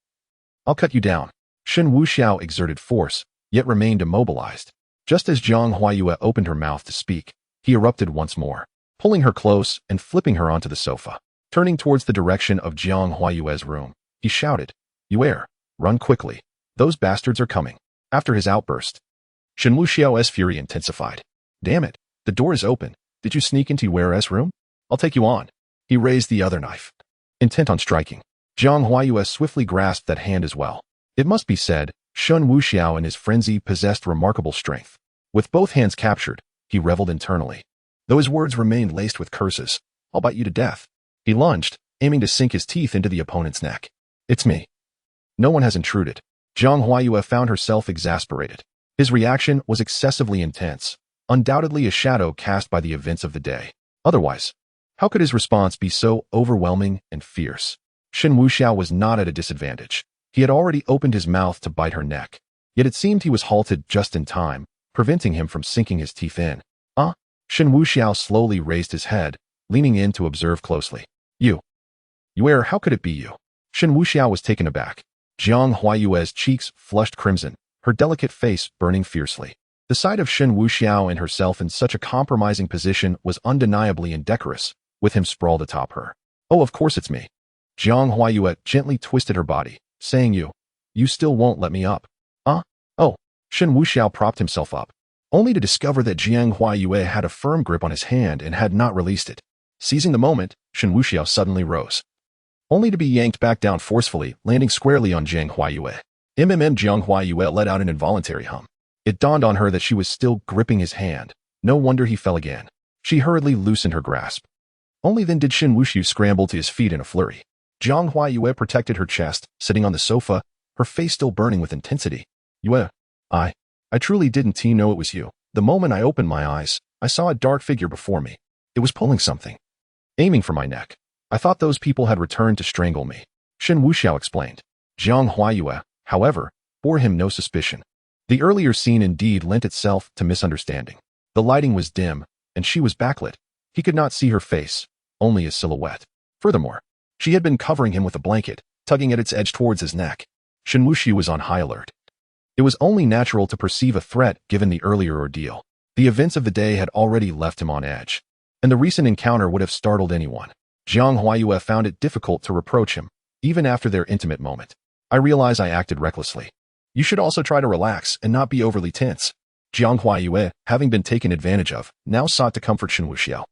I'll cut you down. Shen Wuxiao exerted force, yet remained immobilized. Just as Jiang Huaiyue opened her mouth to speak, he erupted once more, pulling her close and flipping her onto the sofa. Turning towards the direction of Jiang Huaiyue's room, he shouted, Yue, run quickly. Those bastards are coming. After his outburst, Shen Wuxiao's fury intensified. Damn it, the door is open. Did you sneak into Yue's room? I'll take you on. He raised the other knife, intent on striking. Jiang Huaiyue swiftly grasped that hand as well. It must be said, Shen Wuxiao in his frenzy possessed remarkable strength. With both hands captured, he reveled internally. Though his words remained laced with curses, I'll bite you to death. He lunged, aiming to sink his teeth into the opponent's neck. It's me. No one has intruded. Jiang Huaiyue found herself exasperated. His reaction was excessively intense, undoubtedly a shadow cast by the events of the day. Otherwise, how could his response be so overwhelming and fierce? Shen Wuxiao was not at a disadvantage. He had already opened his mouth to bite her neck. Yet it seemed he was halted just in time, preventing him from sinking his teeth in. Shen Wuxiao slowly raised his head, leaning in to observe closely. Yue, how could it be you? Shen Wuxiao was taken aback. Jiang Huaiyue's cheeks flushed crimson, her delicate face burning fiercely. The sight of Shen Wuxiao and herself in such a compromising position was undeniably indecorous, with him sprawled atop her. Oh, of course it's me. Jiang Huaiyue gently twisted her body, saying you still won't let me up. Oh, Shen Wuxiao propped himself up, only to discover that Jiang Huaiyue had a firm grip on his hand and had not released it. Seizing the moment, Shen Wuxiao suddenly rose, only to be yanked back down forcefully, landing squarely on Jiang Huaiyue. Jiang Huaiyue let out an involuntary hum. It dawned on her that she was still gripping his hand. No wonder he fell again. She hurriedly loosened her grasp. Only then did Shen Wuxiao scramble to his feet in a flurry. Jiang Huaiyue protected her chest, sitting on the sofa, her face still burning with intensity. Yue, I truly didn't know it was you. The moment I opened my eyes, I saw a dark figure before me. It was pulling something, aiming for my neck. I thought those people had returned to strangle me. Shen Wuxiao explained. Jiang Huaiyue, however, bore him no suspicion. The earlier scene indeed lent itself to misunderstanding. The lighting was dim, and she was backlit. He could not see her face, only his silhouette. Furthermore, she had been covering him with a blanket, tugging at its edge towards his neck. Shen Wuxiao was on high alert. It was only natural to perceive a threat given the earlier ordeal. The events of the day had already left him on edge, and the recent encounter would have startled anyone. Jiang Huaiyue found it difficult to reproach him, even after their intimate moment. I realize I acted recklessly. You should also try to relax and not be overly tense. Jiang Huaiyue, having been taken advantage of, now sought to comfort Shen Wuxiao.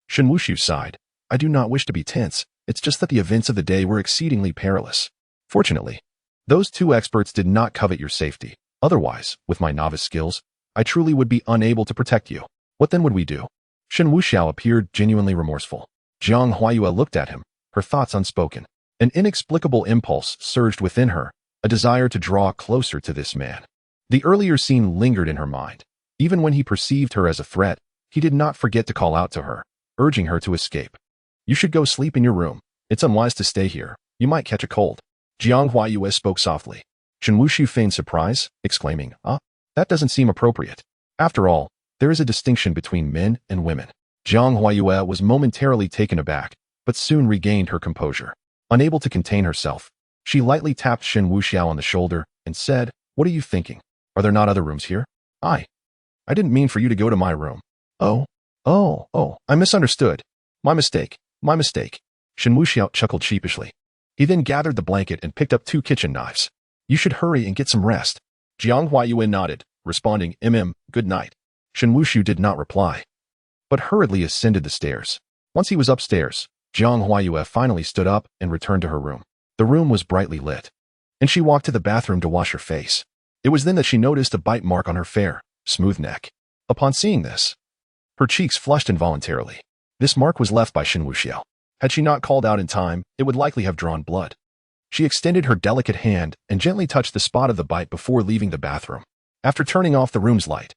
Shen Wuxiao sighed. I do not wish to be tense. It's just that the events of the day were exceedingly perilous. Fortunately, those two experts did not covet your safety. Otherwise, with my novice skills, I truly would be unable to protect you. What then would we do? Shen Wuxiao appeared genuinely remorseful. Jiang Huaiyue looked at him, her thoughts unspoken. An inexplicable impulse surged within her, a desire to draw closer to this man. The earlier scene lingered in her mind. Even when he perceived her as a threat, he did not forget to call out to her, urging her to escape. You should go sleep in your room. It's unwise to stay here. You might catch a cold. Jiang Huaiyue spoke softly. Shen Wuxiao feigned surprise, exclaiming, that doesn't seem appropriate. After all, there is a distinction between men and women. Jiang Huaiyue was momentarily taken aback, but soon regained her composure. Unable to contain herself, she lightly tapped Shen Wuxiao on the shoulder and said, What are you thinking? Are there not other rooms here? I didn't mean for you to go to my room. Oh, I misunderstood. My mistake. Shen Wuxiao chuckled sheepishly. He then gathered the blanket and picked up 2 kitchen knives. You should hurry and get some rest. Jiang Huaiyue nodded, responding, good night. Shen Wuxiao did not reply, but hurriedly ascended the stairs. Once he was upstairs, Jiang Huaiyue finally stood up and returned to her room. The room was brightly lit, and she walked to the bathroom to wash her face. It was then that she noticed a bite mark on her fair, smooth neck. Upon seeing this, her cheeks flushed involuntarily. This mark was left by Shen Wuxiao. Had she not called out in time, it would likely have drawn blood. She extended her delicate hand and gently touched the spot of the bite before leaving the bathroom. After turning off the room's light,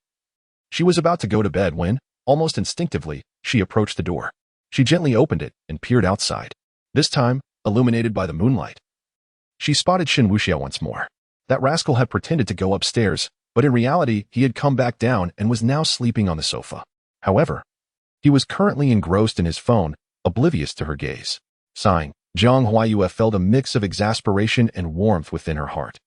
she was about to go to bed when, almost instinctively, she approached the door. She gently opened it and peered outside. This time, illuminated by the moonlight. She spotted Shen Wuxiao once more. That rascal had pretended to go upstairs, but in reality, he had come back down and was now sleeping on the sofa. However, he was currently engrossed in his phone, oblivious to her gaze. Sighing, Jiang Huaiyue felt a mix of exasperation and warmth within her heart.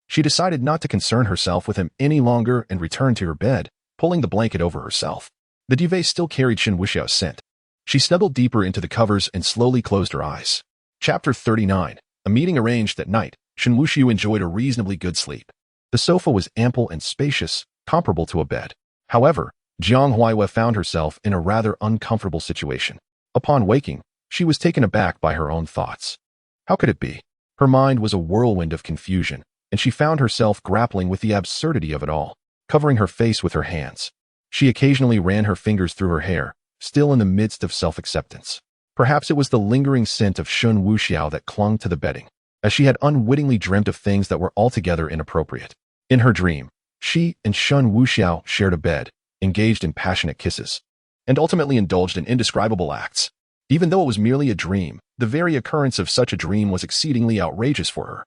She decided not to concern herself with him any longer and returned to her bed, pulling the blanket over herself. The duvet still carried Shen Wuxiao's scent. She snuggled deeper into the covers and slowly closed her eyes. Chapter 39. A meeting arranged that night, Shen Wuxiao enjoyed a reasonably good sleep. The sofa was ample and spacious, comparable to a bed. However, Jiang Huaiyue found herself in a rather uncomfortable situation. Upon waking, she was taken aback by her own thoughts. How could it be? Her mind was a whirlwind of confusion, and she found herself grappling with the absurdity of it all, covering her face with her hands. She occasionally ran her fingers through her hair, still in the midst of self-acceptance. Perhaps it was the lingering scent of Shen Wuxiao that clung to the bedding, as she had unwittingly dreamt of things that were altogether inappropriate. In her dream, she and Shen Wuxiao shared a bed, engaged in passionate kisses, and ultimately indulged in indescribable acts. Even though it was merely a dream, the very occurrence of such a dream was exceedingly outrageous for her.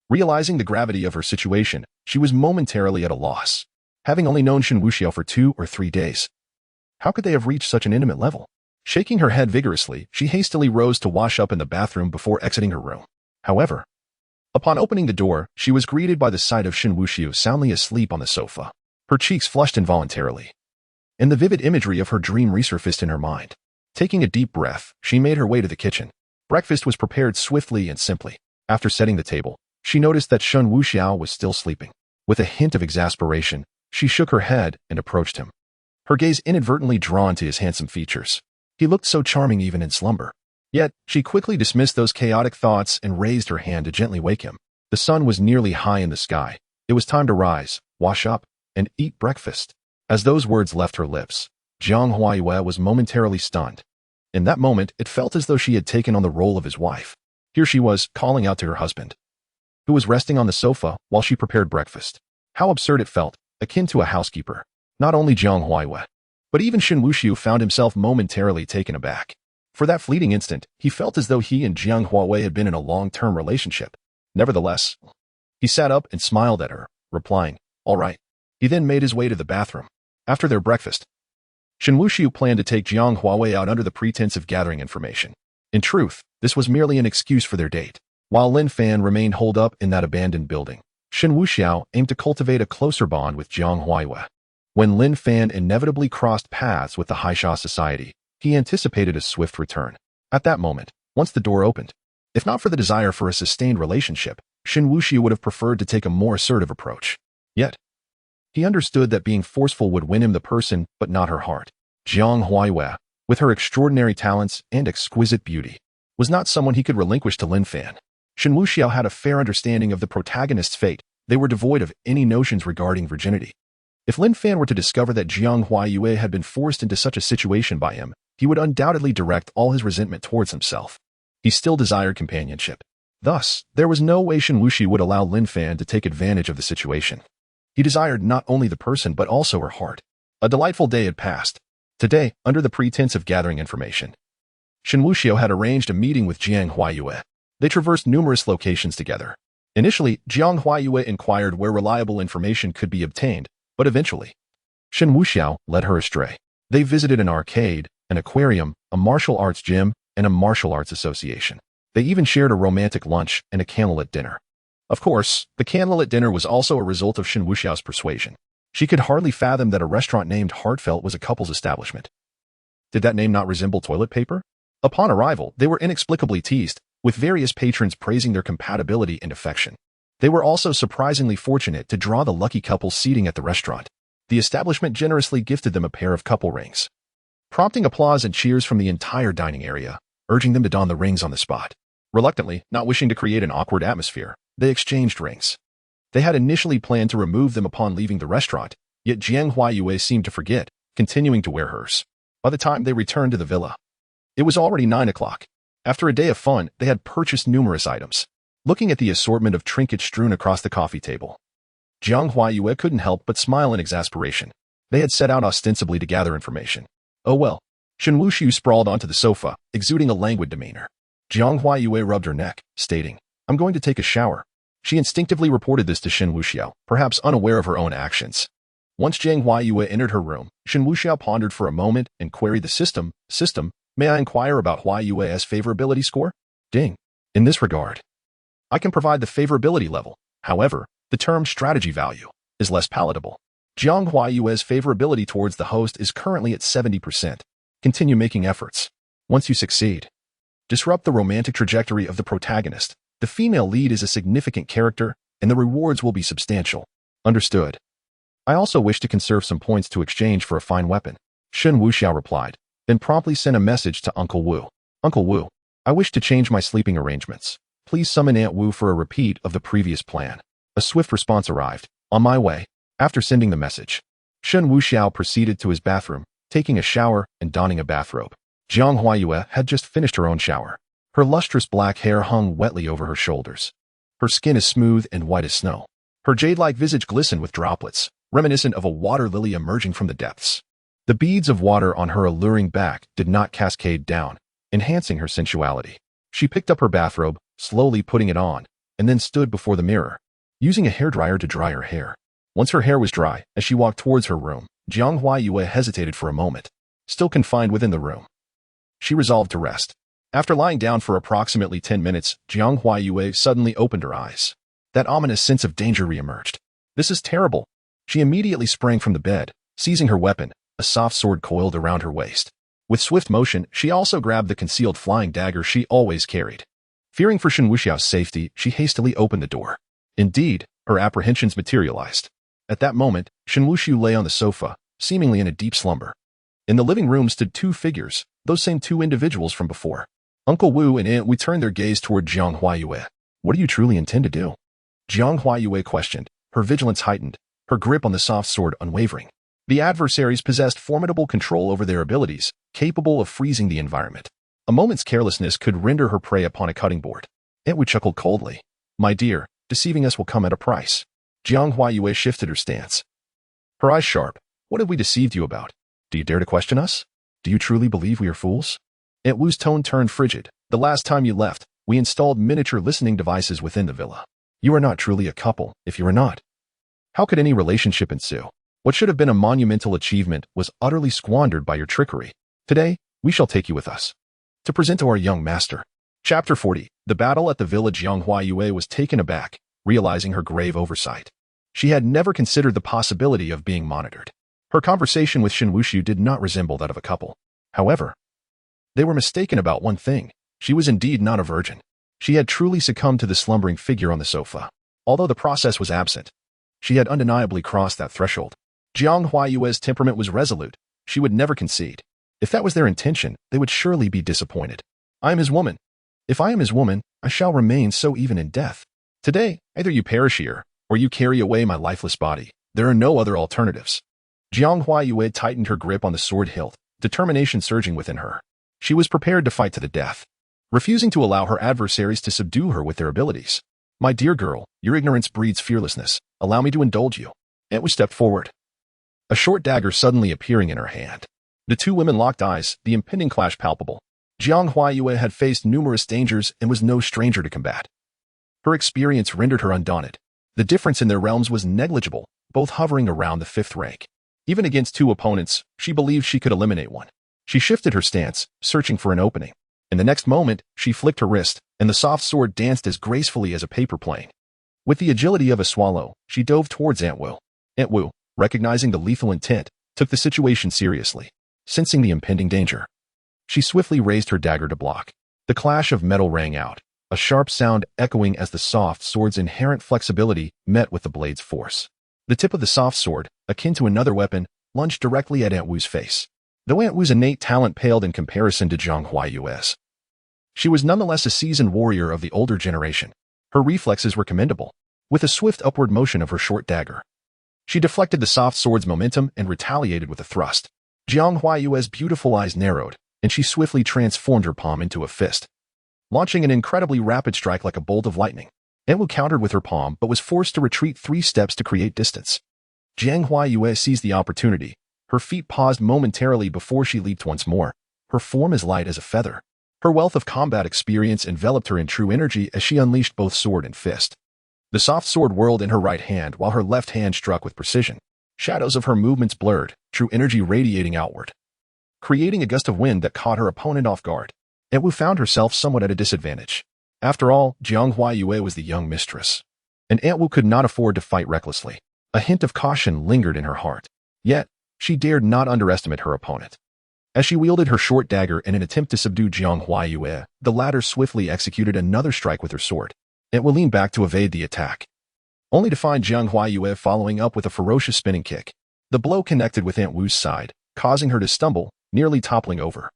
Realizing the gravity of her situation, she was momentarily at a loss. Having only known Shen Wuxiao for 2 or 3 days, how could they have reached such an intimate level? Shaking her head vigorously, she hastily rose to wash up in the bathroom before exiting her room. However, upon opening the door, she was greeted by the sight of Shen Wuxiao soundly asleep on the sofa. Her cheeks flushed involuntarily, and the vivid imagery of her dream resurfaced in her mind. Taking a deep breath, she made her way to the kitchen. Breakfast was prepared swiftly and simply. After setting the table, she noticed that Shen Wuxiao was still sleeping. With a hint of exasperation, she shook her head and approached him. Her gaze inadvertently drawn to his handsome features. He looked so charming even in slumber. Yet, she quickly dismissed those chaotic thoughts and raised her hand to gently wake him. The sun was nearly high in the sky. It was time to rise, wash up, and eat breakfast. As those words left her lips, Jiang Huaiyue was momentarily stunned. In that moment, it felt as though she had taken on the role of his wife. Here she was, calling out to her husband, who was resting on the sofa while she prepared breakfast. How absurd it felt, akin to a housekeeper. Not only Jiang Huaiyue, but even Shen Wuxiao found himself momentarily taken aback. For that fleeting instant, he felt as though he and Jiang Huaiyue had been in a long-term relationship. Nevertheless, he sat up and smiled at her, replying, "All right." He then made his way to the bathroom. After their breakfast, Shen Wuxiao planned to take Jiang Huaiyue out under the pretense of gathering information. In truth, this was merely an excuse for their date. While Lin Fan remained holed up in that abandoned building, Shen Wuxiao aimed to cultivate a closer bond with Jiang Huaiyue. When Lin Fan inevitably crossed paths with the Haisha society, he anticipated a swift return. At that moment, once the door opened, if not for the desire for a sustained relationship, Shen Wuxiao would have preferred to take a more assertive approach. Yet, he understood that being forceful would win him the person but not her heart. Jiang Huaiyue, with her extraordinary talents and exquisite beauty, was not someone he could relinquish to Lin Fan. Shen Wuxiao had a fair understanding of the protagonist's fate. They were devoid of any notions regarding virginity. If Lin Fan were to discover that Jiang Huaiyue had been forced into such a situation by him, he would undoubtedly direct all his resentment towards himself. He still desired companionship. Thus, there was no way Shen Wuxiao would allow Lin Fan to take advantage of the situation. He desired not only the person but also her heart. A delightful day had passed. Today, under the pretense of gathering information, Shen Wuxiao had arranged a meeting with Jiang Huaiyue. They traversed numerous locations together. Initially, Jiang Huaiyue inquired where reliable information could be obtained, but eventually, Shen Wuxiao led her astray. They visited an arcade, an aquarium, a martial arts gym, and a martial arts association. They even shared a romantic lunch and a candlelit dinner. Of course, the candlelit dinner was also a result of Shen Wuxiao's persuasion. She could hardly fathom that a restaurant named Heartfelt was a couple's establishment. Did that name not resemble toilet paper? Upon arrival, they were inexplicably teased, with various patrons praising their compatibility and affection. They were also surprisingly fortunate to draw the lucky couple seating at the restaurant. The establishment generously gifted them a pair of couple rings, prompting applause and cheers from the entire dining area, urging them to don the rings on the spot. Reluctantly, not wishing to create an awkward atmosphere, they exchanged rings. They had initially planned to remove them upon leaving the restaurant, yet Jiang Huaiyue seemed to forget, continuing to wear hers. By the time they returned to the villa, it was already 9 o'clock. After a day of fun, they had purchased numerous items. Looking at the assortment of trinkets strewn across the coffee table, Jiang Huaiyue couldn't help but smile in exasperation. They had set out ostensibly to gather information. Oh well. Shen Wuxiao sprawled onto the sofa, exuding a languid demeanor. Jiang Huayue rubbed her neck, stating, "I'm going to take a shower." She instinctively reported this to Shen Wuxiao, perhaps unaware of her own actions. Once Jiang Huayue entered her room, Shen Wuxiao pondered for a moment and queried the system, "May I inquire about Huayue's favorability score?" Ding. In this regard, I can provide the favorability level. However, the term strategy value is less palatable. Jiang Huayue's favorability towards the host is currently at 70%. Continue making efforts. Once you succeed, disrupt the romantic trajectory of the protagonist. The female lead is a significant character, and the rewards will be substantial. Understood. I also wish to conserve some points to exchange for a fine weapon. Shen Wuxiao replied, then promptly sent a message to Uncle Wu. Uncle Wu, I wish to change my sleeping arrangements. Please summon Aunt Wu for a repeat of the previous plan. A swift response arrived. On my way. After sending the message, Shen Wuxiao proceeded to his bathroom, taking a shower and donning a bathrobe. Jiang Huayue had just finished her own shower. Her lustrous black hair hung wetly over her shoulders. Her skin is smooth and white as snow. Her jade-like visage glistened with droplets, reminiscent of a water lily emerging from the depths. The beads of water on her alluring back did not cascade down, enhancing her sensuality. She picked up her bathrobe, slowly putting it on, and then stood before the mirror, using a hairdryer to dry her hair. Once her hair was dry, as she walked towards her room, Jiang Huayue hesitated for a moment, still confined within the room. She resolved to rest. After lying down for approximately 10 minutes, Jiang Huayue suddenly opened her eyes. That ominous sense of danger reemerged. This is terrible. She immediately sprang from the bed, seizing her weapon, a soft sword coiled around her waist. With swift motion, she also grabbed the concealed flying dagger she always carried. Fearing for Shen Wuxiao's safety, she hastily opened the door. Indeed, her apprehensions materialized. At that moment, Shen Wuxiao lay on the sofa, seemingly in a deep slumber. In the living room stood two figures, those same two individuals from before. Uncle Wu and Aunt Wu turned their gaze toward Jiang Huayue. What do you truly intend to do? Jiang Huayue questioned, her vigilance heightened, her grip on the soft sword unwavering. The adversaries possessed formidable control over their abilities, capable of freezing the environment. A moment's carelessness could render her prey upon a cutting board. Aunt Wu chuckled coldly. My dear, deceiving us will come at a price. Jiang Huayue shifted her stance. Her eyes sharp. What have we deceived you about? Do you dare to question us? Do you truly believe we are fools? Aunt Wu's tone turned frigid. The last time you left, we installed miniature listening devices within the villa. You are not truly a couple, if you are not. How could any relationship ensue? What should have been a monumental achievement was utterly squandered by your trickery. Today, we shall take you with us to present to our young master. Chapter 40. The battle at the village. Jiang Huayue was taken aback, realizing her grave oversight. She had never considered the possibility of being monitored. Her conversation with Shen Wuxiao did not resemble that of a couple. However, they were mistaken about one thing. She was indeed not a virgin. She had truly succumbed to the slumbering figure on the sofa. Although the process was absent, she had undeniably crossed that threshold. Jiang Huayue's temperament was resolute. She would never concede. If that was their intention, they would surely be disappointed. I am his woman. If I am his woman, I shall remain so even in death. Today, either you perish here, or you carry away my lifeless body. There are no other alternatives. Jiang Huayue tightened her grip on the sword hilt, determination surging within her. She was prepared to fight to the death, refusing to allow her adversaries to subdue her with their abilities. My dear girl, your ignorance breeds fearlessness. Allow me to indulge you. Aunt Wu stepped forward, a short dagger suddenly appearing in her hand. The two women locked eyes, the impending clash palpable. Jiang Huayue had faced numerous dangers and was no stranger to combat. Her experience rendered her undaunted. The difference in their realms was negligible, both hovering around the 5th rank. Even against two opponents, she believed she could eliminate one. She shifted her stance, searching for an opening. In the next moment, she flicked her wrist, and the soft sword danced as gracefully as a paper plane. With the agility of a swallow, she dove towards Aunt Wu. Aunt Wu, recognizing the lethal intent, took the situation seriously. Sensing the impending danger, she swiftly raised her dagger to block. The clash of metal rang out, a sharp sound echoing as the soft sword's inherent flexibility met with the blade's force. The tip of the soft sword, akin to another weapon, lunged directly at Aunt Wu's face. Though Aunt Wu's innate talent paled in comparison to Jiang Huayue's, she was nonetheless a seasoned warrior of the older generation. Her reflexes were commendable. With a swift upward motion of her short dagger, she deflected the soft sword's momentum and retaliated with a thrust. Jiang Huayue's beautiful eyes narrowed, and she swiftly transformed her palm into a fist, launching an incredibly rapid strike like a bolt of lightning. Aunt Wu countered with her palm but was forced to retreat 3 steps to create distance. Jiang Huayue seized the opportunity. Her feet paused momentarily before she leaped once more, her form as light as a feather. Her wealth of combat experience enveloped her in true energy as she unleashed both sword and fist. The soft sword whirled in her right hand while her left hand struck with precision. Shadows of her movements blurred, true energy radiating outward, creating a gust of wind that caught her opponent off guard. Aunt Wu found herself somewhat at a disadvantage. After all, Jiang Huaiyue was the young mistress, and Aunt Wu could not afford to fight recklessly. A hint of caution lingered in her heart. Yet, she dared not underestimate her opponent. As she wielded her short dagger in an attempt to subdue Jiang Huaiyue, the latter swiftly executed another strike with her sword. Aunt Wu leaned back to evade the attack, only to find Jiang Huaiyue following up with a ferocious spinning kick. The blow connected with Aunt Wu's side, causing her to stumble, nearly toppling over.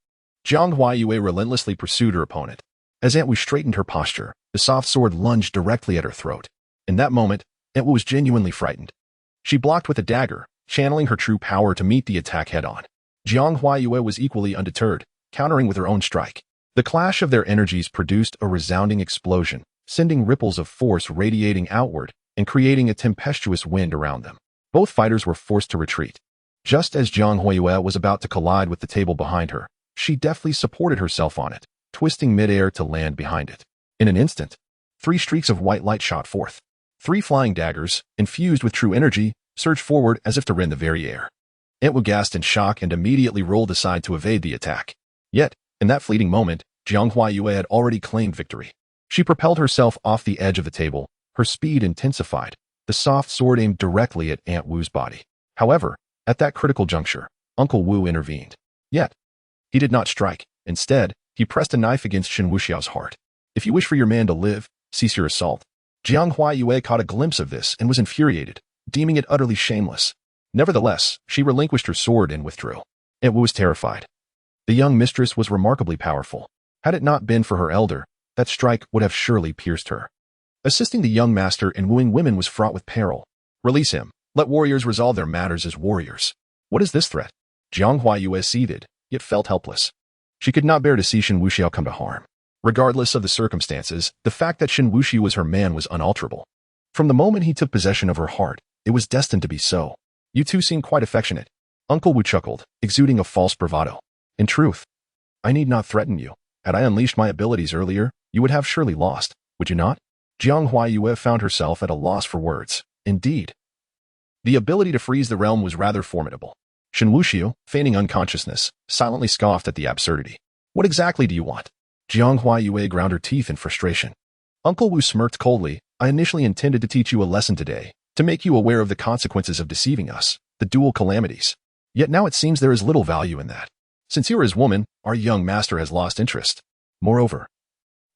Jiang Huaiyue relentlessly pursued her opponent. As Aunt Wu straightened her posture, the soft sword lunged directly at her throat. In that moment, Aunt Wu was genuinely frightened. She blocked with a dagger, channeling her true power to meet the attack head-on. Jiang Huaiyue was equally undeterred, countering with her own strike. The clash of their energies produced a resounding explosion, sending ripples of force radiating outward and creating a tempestuous wind around them. Both fighters were forced to retreat. Just as Jiang Huaiyue was about to collide with the table behind her, she deftly supported herself on it, twisting midair to land behind it. In an instant, 3 streaks of white light shot forth. 3 flying daggers, infused with true energy, surged forward as if to rend the very air. Aunt Wu gasped in shock and immediately rolled aside to evade the attack. Yet, in that fleeting moment, Jiang Huaiyue had already claimed victory. She propelled herself off the edge of the table, her speed intensified, the soft sword aimed directly at Aunt Wu's body. However, at that critical juncture, Uncle Wu intervened. Yet, he did not strike. Instead, he pressed a knife against Shen Wuxiao's heart. If you wish for your man to live, cease your assault. Jiang Huaiyue caught a glimpse of this and was infuriated, deeming it utterly shameless. Nevertheless, she relinquished her sword and withdrew. Aunt Wu was terrified. The young mistress was remarkably powerful. Had it not been for her elder, that strike would have surely pierced her. Assisting the young master in wooing women was fraught with peril. Release him. Let warriors resolve their matters as warriors. What is this threat? Jiang Huaiyue seethed, yet felt helpless. She could not bear to see Shen Wuxiao come to harm. Regardless of the circumstances, the fact that Shen Wuxiao was her man was unalterable. From the moment he took possession of her heart, it was destined to be so. You two seem quite affectionate. Uncle Wu chuckled, exuding a false bravado. In truth, I need not threaten you. Had I unleashed my abilities earlier, you would have surely lost, would you not? Jiang Huaiyue found herself at a loss for words. Indeed. The ability to freeze the realm was rather formidable. Shen Wuxiao, feigning unconsciousness, silently scoffed at the absurdity. What exactly do you want? Jiang Huaiyue ground her teeth in frustration. Uncle Wu smirked coldly. I initially intended to teach you a lesson today, to make you aware of the consequences of deceiving us, the dual calamities. Yet now it seems there is little value in that. Since you are his woman, our young master has lost interest. Moreover,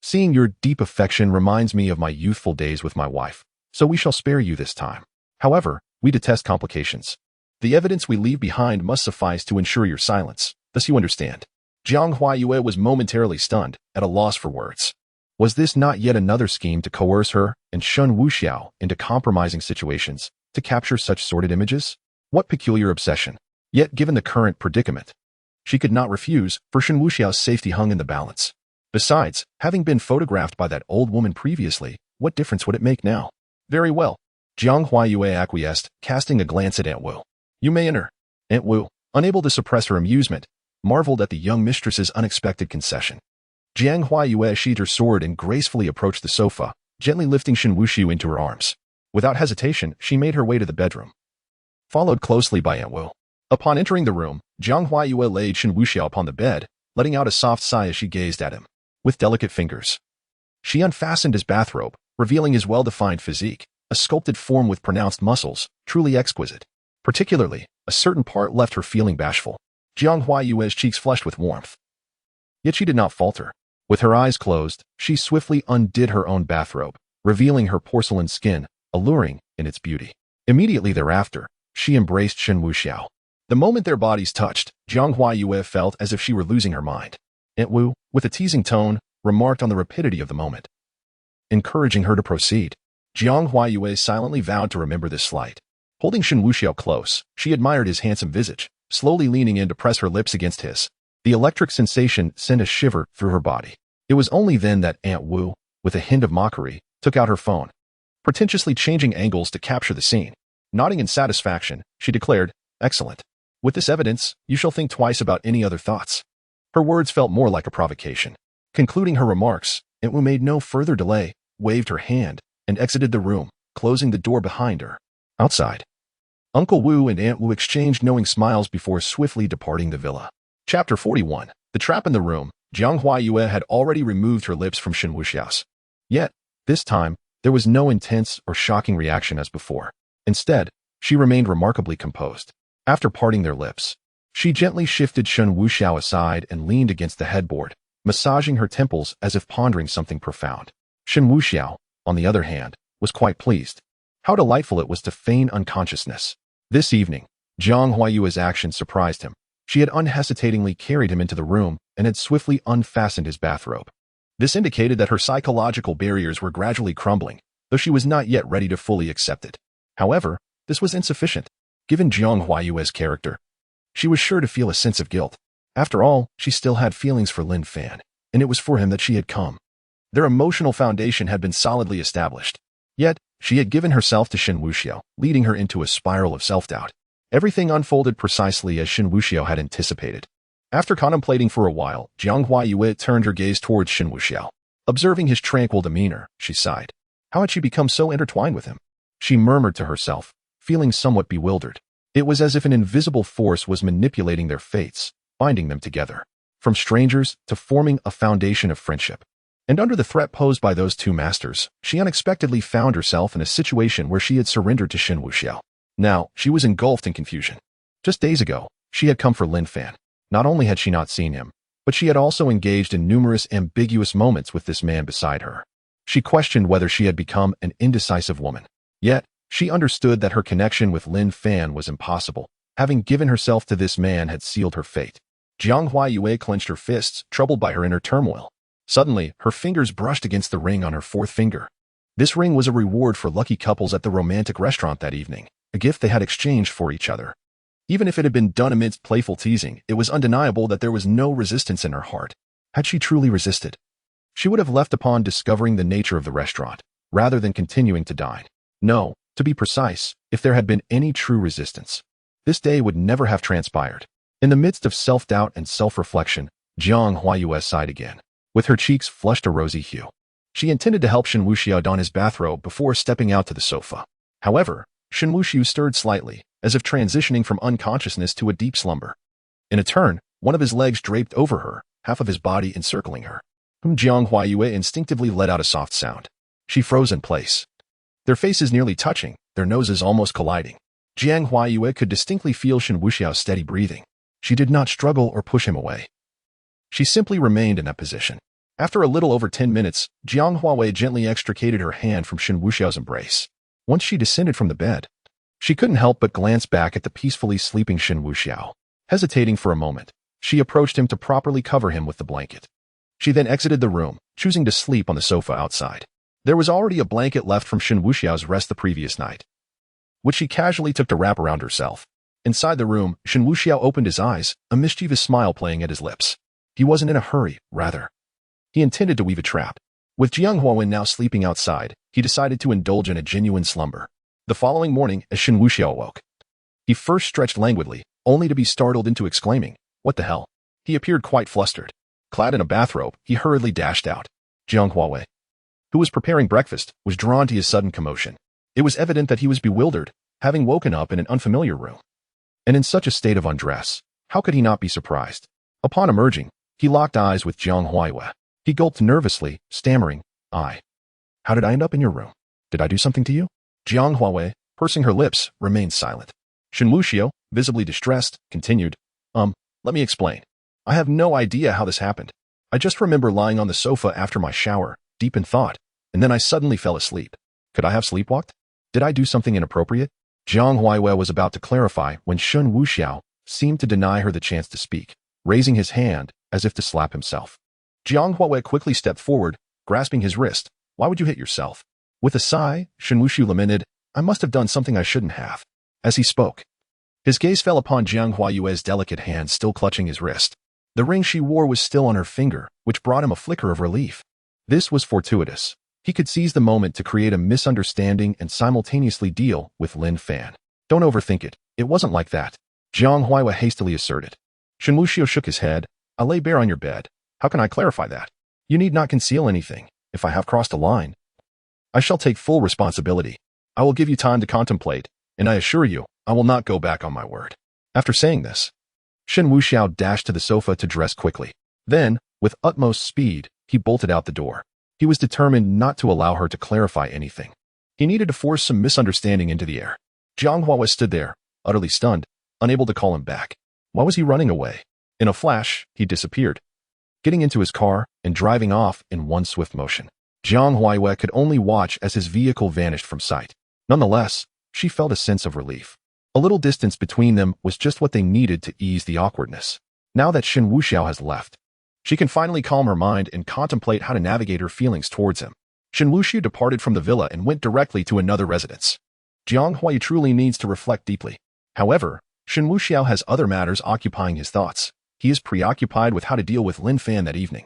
seeing your deep affection reminds me of my youthful days with my wife, so we shall spare you this time. However, we detest complications. The evidence we leave behind must suffice to ensure your silence, thus you understand. Jiang Huaiyue was momentarily stunned, at a loss for words. Was this not yet another scheme to coerce her and Shen Wuxiao into compromising situations, to capture such sordid images? What peculiar obsession! Yet given the current predicament, she could not refuse, for Shen Wuxiao's safety hung in the balance. Besides, having been photographed by that old woman previously, what difference would it make now? Very well. Jiang Huaiyue acquiesced, casting a glance at Aunt Wu. You may enter. Aunt Wu, unable to suppress her amusement, marveled at the young mistress's unexpected concession. Jiang Huaiyue sheathed her sword and gracefully approached the sofa, gently lifting Shen Wuxiao into her arms. Without hesitation, she made her way to the bedroom, followed closely by Aunt Wu. Upon entering the room, Jiang Huaiyue laid Shen Wuxiao upon the bed, letting out a soft sigh as she gazed at him. With delicate fingers, she unfastened his bathrobe, revealing his well-defined physique, a sculpted form with pronounced muscles, truly exquisite. Particularly, a certain part left her feeling bashful. Jiang Huaiyue's cheeks flushed with warmth. Yet she did not falter. With her eyes closed, she swiftly undid her own bathrobe, revealing her porcelain skin, alluring in its beauty. Immediately thereafter, she embraced Shen Wuxiao. The moment their bodies touched, Jiang Huaiyue felt as if she were losing her mind. Aunt Wu, with a teasing tone, remarked on the rapidity of the moment, encouraging her to proceed. Jiang Huaiyue silently vowed to remember this slight. Holding Shen Wuxiao close, she admired his handsome visage, slowly leaning in to press her lips against his. The electric sensation sent a shiver through her body. It was only then that Aunt Wu, with a hint of mockery, took out her phone, pretentiously changing angles to capture the scene. Nodding in satisfaction, she declared, "Excellent. With this evidence, you shall think twice about any other thoughts." Her words felt more like a provocation. Concluding her remarks, Aunt Wu made no further delay, waved her hand, and exited the room, closing the door behind her. Outside, Uncle Wu and Aunt Wu exchanged knowing smiles before swiftly departing the villa. Chapter 41. The Trap in the Room. Jiang Huayue had already removed her lips from Shen Wuxiao's. Yet, this time, there was no intense or shocking reaction as before. Instead, she remained remarkably composed. After parting their lips, she gently shifted Shen Wuxiao aside and leaned against the headboard, massaging her temples as if pondering something profound. Shen Wuxiao, on the other hand, was quite pleased. How delightful it was to feign unconsciousness. This evening, Jiang Huayue's action surprised him. She had unhesitatingly carried him into the room and had swiftly unfastened his bathrobe. This indicated that her psychological barriers were gradually crumbling, though she was not yet ready to fully accept it. However, this was insufficient. Given Jiang Huayue's character, she was sure to feel a sense of guilt. After all, she still had feelings for Lin Fan, and it was for him that she had come. Their emotional foundation had been solidly established. Yet, she had given herself to Shen Wuxiao, leading her into a spiral of self-doubt. Everything unfolded precisely as Shen Wuxiao had anticipated. After contemplating for a while, Jiang Huayue turned her gaze towards Shen Wuxiao. Observing his tranquil demeanor, she sighed. How had she become so intertwined with him? She murmured to herself, feeling somewhat bewildered. It was as if an invisible force was manipulating their fates, binding them together, from strangers to forming a foundation of friendship. And under the threat posed by those two masters, she unexpectedly found herself in a situation where she had surrendered to Shen Wuxiao. Now, she was engulfed in confusion. Just days ago, she had come for Lin Fan. Not only had she not seen him, but she had also engaged in numerous ambiguous moments with this man beside her. She questioned whether she had become an indecisive woman. Yet, she understood that her connection with Lin Fan was impossible. Having given herself to this man had sealed her fate. Jiang Huayue clenched her fists, troubled by her inner turmoil. Suddenly, her fingers brushed against the ring on her fourth finger. This ring was a reward for lucky couples at the romantic restaurant that evening, a gift they had exchanged for each other. Even if it had been done amidst playful teasing, it was undeniable that there was no resistance in her heart. Had she truly resisted, she would have left upon discovering the nature of the restaurant, rather than continuing to dine. No, to be precise, if there had been any true resistance, this day would never have transpired. In the midst of self-doubt and self-reflection, Jiang Huayue sighed again. With her cheeks flushed a rosy hue, she intended to help Shen Wuxiao don his bathrobe before stepping out to the sofa. However, Shen Wuxiao stirred slightly, as if transitioning from unconsciousness to a deep slumber. In a turn, one of his legs draped over her, half of his body encircling her. Jiang Huayue instinctively let out a soft sound. She froze in place. Their faces nearly touching, their noses almost colliding. Jiang Huayue could distinctly feel Shen Wuxiao's steady breathing. She did not struggle or push him away. She simply remained in that position. After a little over 10 minutes, Jiang Huayue gently extricated her hand from Shen Wuxiao's embrace. Once she descended from the bed, she couldn't help but glance back at the peacefully sleeping Shen Wuxiao. Hesitating for a moment, she approached him to properly cover him with the blanket. She then exited the room, choosing to sleep on the sofa outside. There was already a blanket left from Shen Wuxiao's rest the previous night, which she casually took to wrap around herself. Inside the room, Shen Wuxiao opened his eyes, a mischievous smile playing at his lips. He wasn't in a hurry, rather. He intended to weave a trap. With Jiang Huayue now sleeping outside, he decided to indulge in a genuine slumber. The following morning, as Shen Wuxiao awoke, he first stretched languidly, only to be startled into exclaiming, "What the hell?" He appeared quite flustered. Clad in a bathrobe, he hurriedly dashed out. Jiang Huayue, who was preparing breakfast, was drawn to his sudden commotion. It was evident that he was bewildered, having woken up in an unfamiliar room. And in such a state of undress, how could he not be surprised? Upon emerging, he locked eyes with Jiang Huayue. He gulped nervously, stammering, How did I end up in your room? Did I do something to you?" Jiang Huayue, pursing her lips, remained silent. Shen Wuxiao, visibly distressed, continued, Let me explain. I have no idea how this happened. I just remember lying on the sofa after my shower, deep in thought, and then I suddenly fell asleep. Could I have sleepwalked? Did I do something inappropriate?" Jiang Huayue was about to clarify when Shen Wuxiao seemed to deny her the chance to speak, raising his hand as if to slap himself. Jiang Huayue quickly stepped forward, grasping his wrist. "Why would you hit yourself?" With a sigh, Shen Wuxiao lamented, "I must have done something I shouldn't have." As he spoke, his gaze fell upon Jiang Huayue's delicate hand still clutching his wrist. The ring she wore was still on her finger, which brought him a flicker of relief. This was fortuitous. He could seize the moment to create a misunderstanding and simultaneously deal with Lin Fan. "Don't overthink it. It wasn't like that," Jiang Huayue hastily asserted. Shen Wuxiao shook his head. "I lay bare on your bed. How can I clarify that?" You need not conceal anything. If I have crossed a line, I shall take full responsibility. I will give you time to contemplate, and I assure you, I will not go back on my word." After saying this, Shen Wuxiao dashed to the sofa to dress quickly. Then, with utmost speed, he bolted out the door. He was determined not to allow her to clarify anything. He needed to force some misunderstanding into the air. Jiang Huawei stood there, utterly stunned, unable to call him back. Why was he running away? In a flash, he disappeared, getting into his car and driving off in one swift motion. Jiang Huaiwei could only watch as his vehicle vanished from sight. Nonetheless, she felt a sense of relief. A little distance between them was just what they needed to ease the awkwardness. Now that Shen Wuxiao has left, she can finally calm her mind and contemplate how to navigate her feelings towards him. Shen Wuxiao departed from the villa and went directly to another residence. Jiang Huai truly needs to reflect deeply. However, Shen Wuxiao has other matters occupying his thoughts. He is preoccupied with how to deal with Lin Fan that evening.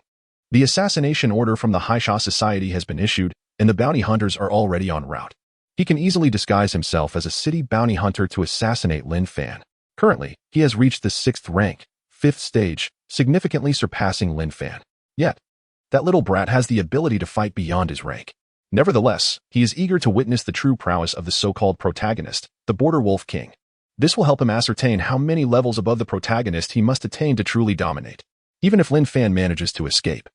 The assassination order from the Haisha Society has been issued, and the bounty hunters are already en route. He can easily disguise himself as a city bounty hunter to assassinate Lin Fan. Currently, he has reached the 6th rank, 5th stage, significantly surpassing Lin Fan. Yet, that little brat has the ability to fight beyond his rank. Nevertheless, he is eager to witness the true prowess of the so-called protagonist, the Border Wolf King. This will help him ascertain how many levels above the protagonist he must attain to truly dominate. Even if Lin Fan manages to escape,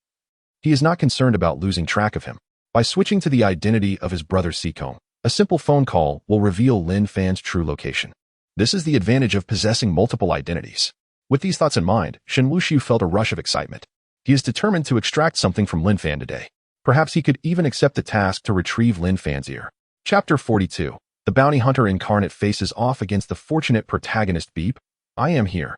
he is not concerned about losing track of him. By switching to the identity of his brother Seacombe, a simple phone call will reveal Lin Fan's true location. This is the advantage of possessing multiple identities. With these thoughts in mind, Shen Wuxiao felt a rush of excitement. He is determined to extract something from Lin Fan today. Perhaps he could even accept the task to retrieve Lin Fan's ear. Chapter 42. The bounty hunter incarnate faces off against the fortunate protagonist Beep. I am here.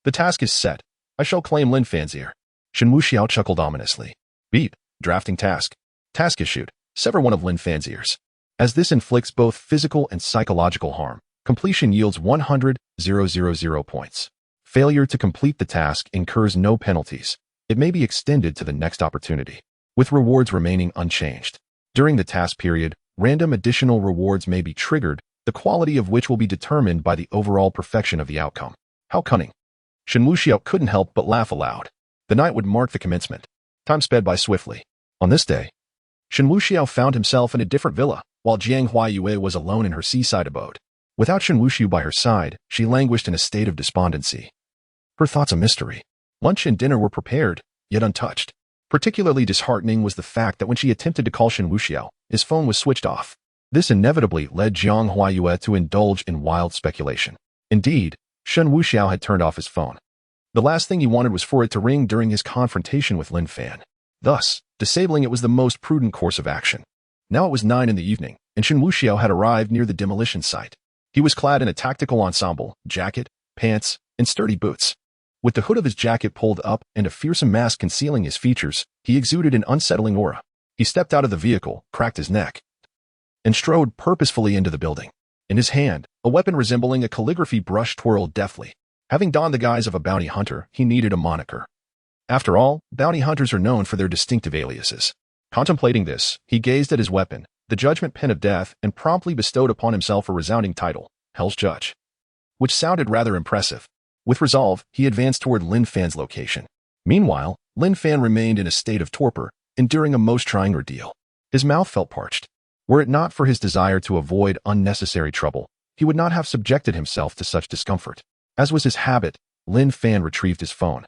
The task is set. I shall claim Lin Fan's ear. Shen Wuxiao chuckled ominously. Beep. Drafting task. Task issued. Sever one of Lin Fan's ears. As this inflicts both physical and psychological harm, completion yields 100,000 points. Failure to complete the task incurs no penalties. It may be extended to the next opportunity, with rewards remaining unchanged. During the task period, random additional rewards may be triggered, the quality of which will be determined by the overall perfection of the outcome. How cunning. Shen Wuxiao couldn't help but laugh aloud. The night would mark the commencement. Time sped by swiftly. On this day, Shen Wuxiao found himself in a different villa, while Jiang Huayue was alone in her seaside abode. Without Shen Wuxiao by her side, she languished in a state of despondency. Her thoughts a mystery. Lunch and dinner were prepared, yet untouched. Particularly disheartening was the fact that when she attempted to call Shen Wuxiao, his phone was switched off. This inevitably led Jiang Huayue to indulge in wild speculation. Indeed, Shen Wuxiao had turned off his phone. The last thing he wanted was for it to ring during his confrontation with Lin Fan. Thus, disabling it was the most prudent course of action. Now it was 9 in the evening, and Shen Wuxiao had arrived near the demolition site. He was clad in a tactical ensemble, jacket, pants, and sturdy boots. With the hood of his jacket pulled up and a fearsome mask concealing his features, he exuded an unsettling aura. He stepped out of the vehicle, cracked his neck, and strode purposefully into the building. In his hand, a weapon resembling a calligraphy brush twirled deftly. Having donned the guise of a bounty hunter, he needed a moniker. After all, bounty hunters are known for their distinctive aliases. Contemplating this, he gazed at his weapon, the judgment pen of death, and promptly bestowed upon himself a resounding title, Hell's Judge, which sounded rather impressive. With resolve, he advanced toward Lin Fan's location. Meanwhile, Lin Fan remained in a state of torpor, enduring a most trying ordeal. His mouth felt parched. Were it not for his desire to avoid unnecessary trouble, he would not have subjected himself to such discomfort. As was his habit, Lin Fan retrieved his phone,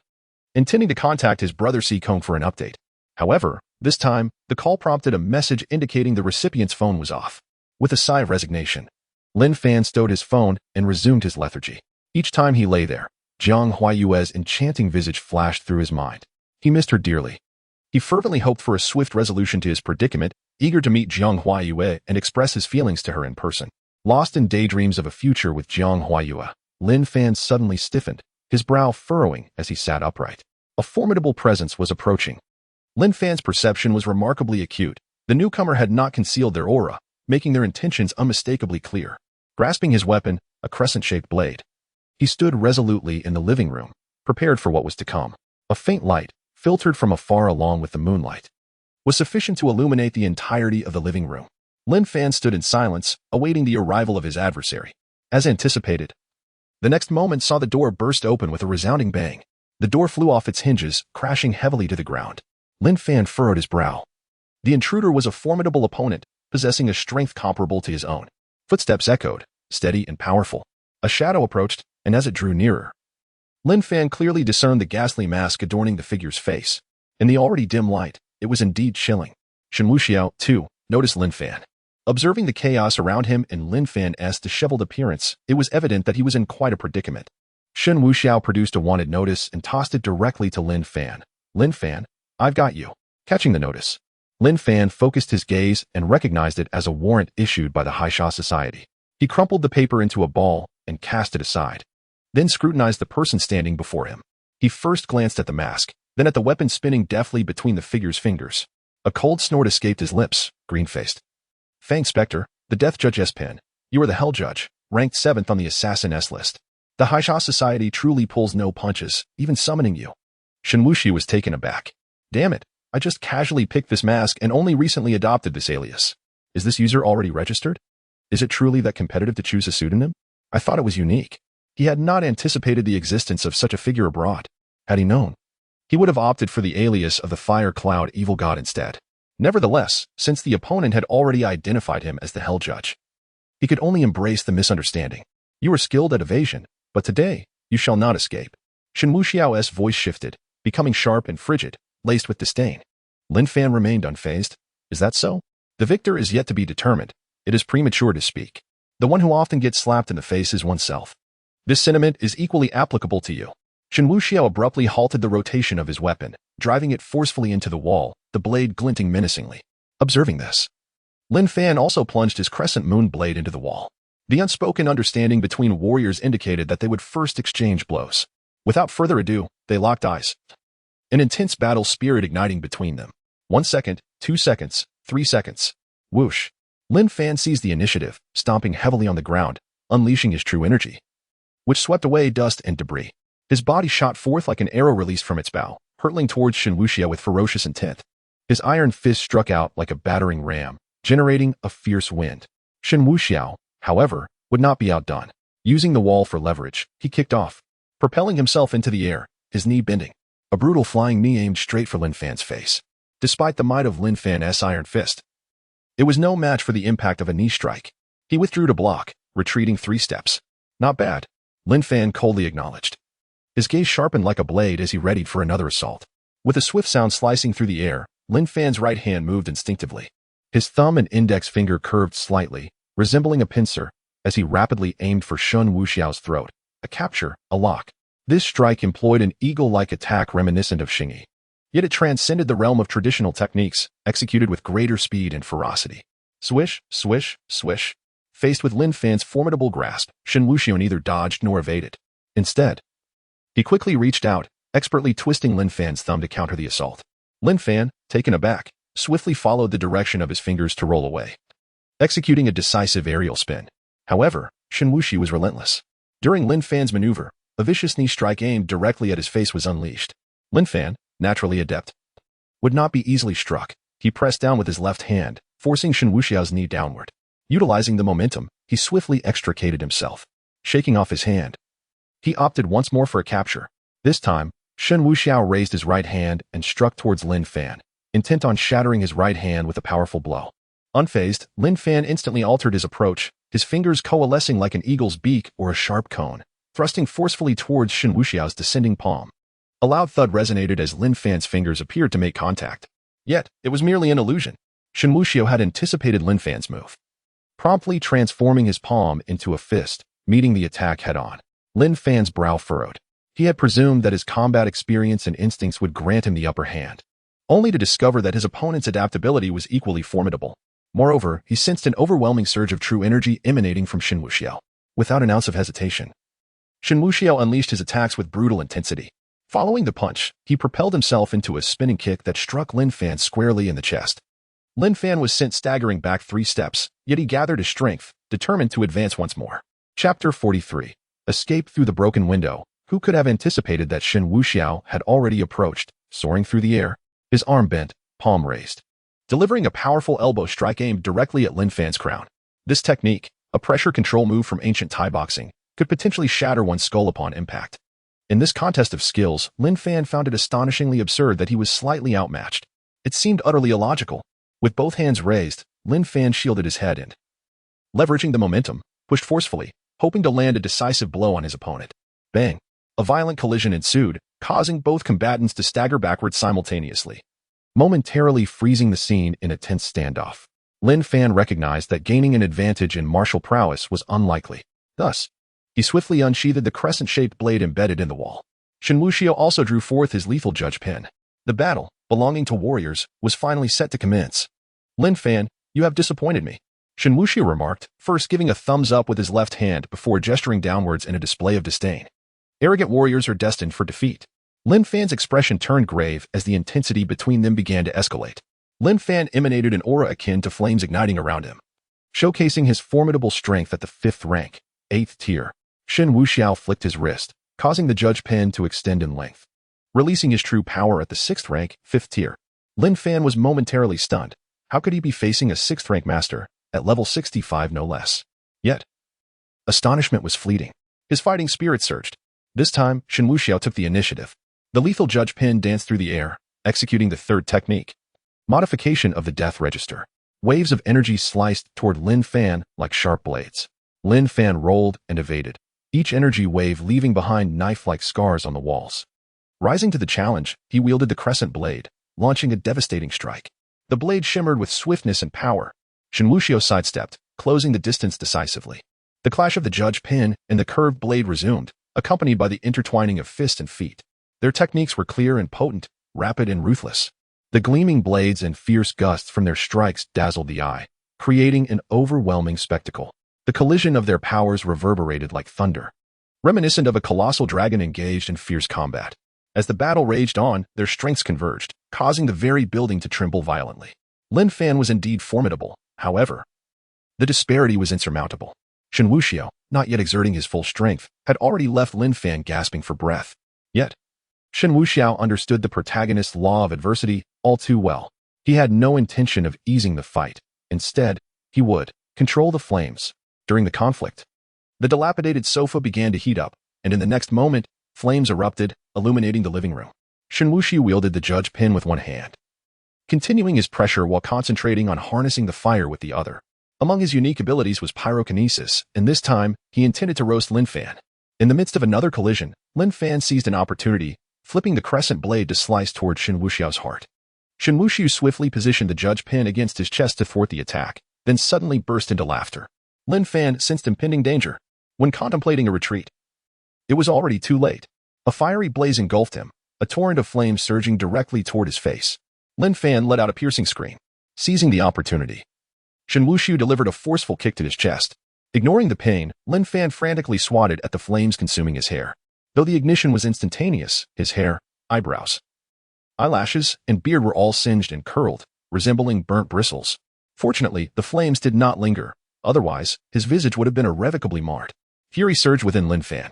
intending to contact his brother Seacombe for an update. However, this time, the call prompted a message indicating the recipient's phone was off. With a sigh of resignation, Lin Fan stowed his phone and resumed his lethargy. Each time he lay there, Jiang Huayue's enchanting visage flashed through his mind. He missed her dearly. He fervently hoped for a swift resolution to his predicament, eager to meet Jiang Huayue and express his feelings to her in person. Lost in daydreams of a future with Jiang Huayue, Lin Fan suddenly stiffened, his brow furrowing as he sat upright. A formidable presence was approaching. Lin Fan's perception was remarkably acute. The newcomer had not concealed their aura, making their intentions unmistakably clear. Grasping his weapon, a crescent-shaped blade, he stood resolutely in the living room, prepared for what was to come. A faint light, filtered from afar along with the moonlight, was sufficient to illuminate the entirety of the living room. Lin Fan stood in silence, awaiting the arrival of his adversary. As anticipated, the next moment saw the door burst open with a resounding bang. The door flew off its hinges, crashing heavily to the ground. Lin Fan furrowed his brow. The intruder was a formidable opponent, possessing a strength comparable to his own. Footsteps echoed, steady and powerful. A shadow approached, and as it drew nearer, Lin Fan clearly discerned the ghastly mask adorning the figure's face. In the already dim light, it was indeed chilling. Shen Wuxiao, too, noticed Lin Fan. Observing the chaos around him and Lin Fan's disheveled appearance, it was evident that he was in quite a predicament. Shen Wuxiao produced a wanted notice and tossed it directly to Lin Fan. Lin Fan, I've got you. Catching the notice, Lin Fan focused his gaze and recognized it as a warrant issued by the Haisha Society. He crumpled the paper into a ball and cast it aside, then scrutinized the person standing before him. He first glanced at the mask, then at the weapon spinning deftly between the figure's fingers. A cold snort escaped his lips, green-faced. Fang Spectre, the Death Judge S-Pen, you are the Hell Judge, ranked 7th on the Assassin S-List. The Haisha Society truly pulls no punches, even summoning you. Shen Wuxiao was taken aback. Damn it, I just casually picked this mask and only recently adopted this alias. Is this user already registered? Is it truly that competitive to choose a pseudonym? I thought it was unique. He had not anticipated the existence of such a figure abroad. Had he known, he would have opted for the alias of the Fire Cloud Evil God instead. Nevertheless, since the opponent had already identified him as the Hell Judge, he could only embrace the misunderstanding. You are skilled at evasion, but today, you shall not escape. Shen Wuxiao's voice shifted, becoming sharp and frigid, laced with disdain. Lin Fan remained unfazed. Is that so? The victor is yet to be determined. It is premature to speak. The one who often gets slapped in the face is oneself. This sentiment is equally applicable to you. Shen Wuxiao abruptly halted the rotation of his weapon, driving it forcefully into the wall, the blade glinting menacingly. Observing this, Lin Fan also plunged his crescent moon blade into the wall. The unspoken understanding between warriors indicated that they would first exchange blows. Without further ado, they locked eyes. An intense battle spirit igniting between them. 1 second, 2 seconds, 3 seconds. Whoosh. Lin Fan seized the initiative, stomping heavily on the ground, unleashing his true energy, which swept away dust and debris. His body shot forth like an arrow released from its bow, hurtling towards Shen Wuxiao with ferocious intent. His iron fist struck out like a battering ram, generating a fierce wind. Shen Wuxiao, however, would not be outdone. Using the wall for leverage, he kicked off, propelling himself into the air, his knee bending. A brutal flying knee aimed straight for Lin Fan's face. Despite the might of Lin Fan's iron fist, it was no match for the impact of a knee strike. He withdrew to block, retreating 3 steps. Not bad, Lin Fan coldly acknowledged. His gaze sharpened like a blade as he readied for another assault. With a swift sound slicing through the air, Lin Fan's right hand moved instinctively. His thumb and index finger curved slightly, resembling a pincer, as he rapidly aimed for Shen Wuxiao's throat. A capture, a lock. This strike employed an eagle-like attack reminiscent of Xingyi. Yet it transcended the realm of traditional techniques, executed with greater speed and ferocity. Swish, swish, swish. Faced with Lin Fan's formidable grasp, Shen Wuxiao neither dodged nor evaded. Instead, he quickly reached out, expertly twisting Lin Fan's thumb to counter the assault. Lin Fan, taken aback, swiftly followed the direction of his fingers to roll away, executing a decisive aerial spin. However, Shen Wuxiao was relentless. During Lin Fan's maneuver, a vicious knee strike aimed directly at his face was unleashed. Lin Fan, naturally adept, would not be easily struck. He pressed down with his left hand, forcing Shen Wuxiao's knee downward. Utilizing the momentum, he swiftly extricated himself. Shaking off his hand, he opted once more for a capture. This time, Shen Wuxiao raised his right hand and struck towards Lin Fan, intent on shattering his right hand with a powerful blow. Unfazed, Lin Fan instantly altered his approach, his fingers coalescing like an eagle's beak or a sharp cone, thrusting forcefully towards Shen Wuxiao's descending palm. A loud thud resonated as Lin Fan's fingers appeared to make contact. Yet, it was merely an illusion. Shen Wuxiao had anticipated Lin Fan's move, promptly transforming his palm into a fist, meeting the attack head-on. Lin Fan's brow furrowed. He had presumed that his combat experience and instincts would grant him the upper hand, only to discover that his opponent's adaptability was equally formidable. Moreover, he sensed an overwhelming surge of true energy emanating from Shen Wuxiao. Without an ounce of hesitation, Shen Wuxiao unleashed his attacks with brutal intensity. Following the punch, he propelled himself into a spinning kick that struck Lin Fan squarely in the chest. Lin Fan was sent staggering back 3 steps, yet he gathered his strength, determined to advance once more. Chapter 43. Escape through the broken window. Who could have anticipated that Shen Wuxiao had already approached, soaring through the air, his arm bent, palm raised, delivering a powerful elbow strike aimed directly at Lin Fan's crown. This technique, a pressure control move from ancient Thai boxing, could potentially shatter one's skull upon impact. In this contest of skills, Lin Fan found it astonishingly absurd that he was slightly outmatched. It seemed utterly illogical. With both hands raised, Lin Fan shielded his head and, leveraging the momentum, pushed forcefully, hoping to land a decisive blow on his opponent. Bang! A violent collision ensued, causing both combatants to stagger backwards simultaneously, momentarily freezing the scene in a tense standoff. Lin Fan recognized that gaining an advantage in martial prowess was unlikely. Thus, he swiftly unsheathed the crescent-shaped blade embedded in the wall. Shen Wuxiao also drew forth his lethal judge pin. The battle, belonging to warriors, was finally set to commence. Lin Fan, you have disappointed me, Shen Wuxiao remarked, first giving a thumbs up with his left hand before gesturing downwards in a display of disdain. Arrogant warriors are destined for defeat. Lin Fan's expression turned grave as the intensity between them began to escalate. Lin Fan emanated an aura akin to flames igniting around him, showcasing his formidable strength at the 5th rank, 8th tier. Shen Wuxiao flicked his wrist, causing the judge pin to extend in length, releasing his true power at the 6th rank, 5th tier. Lin Fan was momentarily stunned. How could he be facing a 6th rank master, at level 65 no less? Yet, astonishment was fleeting. His fighting spirit surged. This time, Shen Wuxiao took the initiative. The lethal judge pin danced through the air, executing the 3rd technique, modification of the death register. Waves of energy sliced toward Lin Fan like sharp blades. Lin Fan rolled and evaded, each energy wave leaving behind knife-like scars on the walls. Rising to the challenge, he wielded the crescent blade, launching a devastating strike. The blade shimmered with swiftness and power. Shen Wuxiao sidestepped, closing the distance decisively. The clash of the judge pin and the curved blade resumed, accompanied by the intertwining of fist and feet. Their techniques were clear and potent, rapid and ruthless. The gleaming blades and fierce gusts from their strikes dazzled the eye, creating an overwhelming spectacle. The collision of their powers reverberated like thunder, reminiscent of a colossal dragon engaged in fierce combat. As the battle raged on, their strengths converged, causing the very building to tremble violently. Lin Fan was indeed formidable, however. The disparity was insurmountable. Shen Wuxiao, not yet exerting his full strength, had already left Lin Fan gasping for breath. Yet, Shen Wuxiao understood the protagonist's law of adversity all too well. He had no intention of easing the fight. Instead, he would control the flames. During the conflict, the dilapidated sofa began to heat up, and in the next moment, flames erupted, illuminating the living room. Shen Wuxiao wielded the judge pin with one hand, continuing his pressure while concentrating on harnessing the fire with the other. Among his unique abilities was pyrokinesis, and this time, he intended to roast Lin Fan. In the midst of another collision, Lin Fan seized an opportunity, flipping the crescent blade to slice toward Shen Wuxiao's heart. Shen Wuxiao swiftly positioned the judge pin against his chest to thwart the attack, then suddenly burst into laughter. Lin Fan sensed impending danger. When contemplating a retreat, it was already too late. A fiery blaze engulfed him, a torrent of flames surging directly toward his face. Lin Fan let out a piercing scream. Seizing the opportunity, Shen Wuxiao delivered a forceful kick to his chest. Ignoring the pain, Lin Fan frantically swatted at the flames consuming his hair. Though the ignition was instantaneous, his hair, eyebrows, eyelashes, and beard were all singed and curled, resembling burnt bristles. Fortunately, the flames did not linger. Otherwise, his visage would have been irrevocably marred. Fury surged within Lin Fan.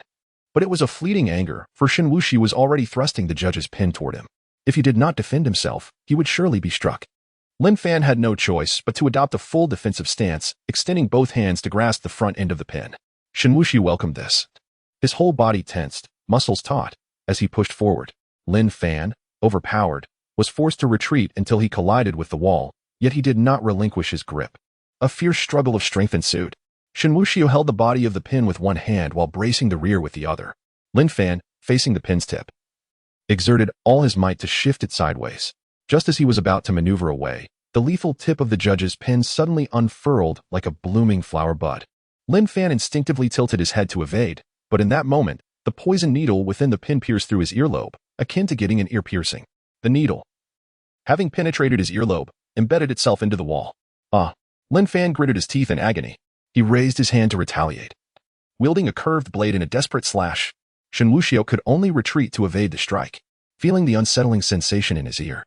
But it was a fleeting anger, for Shen Wuxiao was already thrusting the judge's pin toward him. If he did not defend himself, he would surely be struck. Lin Fan had no choice but to adopt a full defensive stance, extending both hands to grasp the front end of the pin. Shen Wuxiao welcomed this. His whole body tensed, muscles taut, as he pushed forward. Lin Fan, overpowered, was forced to retreat until he collided with the wall, yet he did not relinquish his grip. A fierce struggle of strength ensued. Shen Wuxiao held the body of the pin with one hand while bracing the rear with the other. Lin Fan, facing the pin's tip, exerted all his might to shift it sideways. Just as he was about to maneuver away, the lethal tip of the judge's pin suddenly unfurled like a blooming flower bud. Lin Fan instinctively tilted his head to evade, but in that moment, the poison needle within the pin pierced through his earlobe, akin to getting an ear piercing. The needle, having penetrated his earlobe, embedded itself into the wall. Lin Fan gritted his teeth in agony. He raised his hand to retaliate. Wielding a curved blade in a desperate slash, Shen Wuxiao could only retreat to evade the strike, feeling the unsettling sensation in his ear.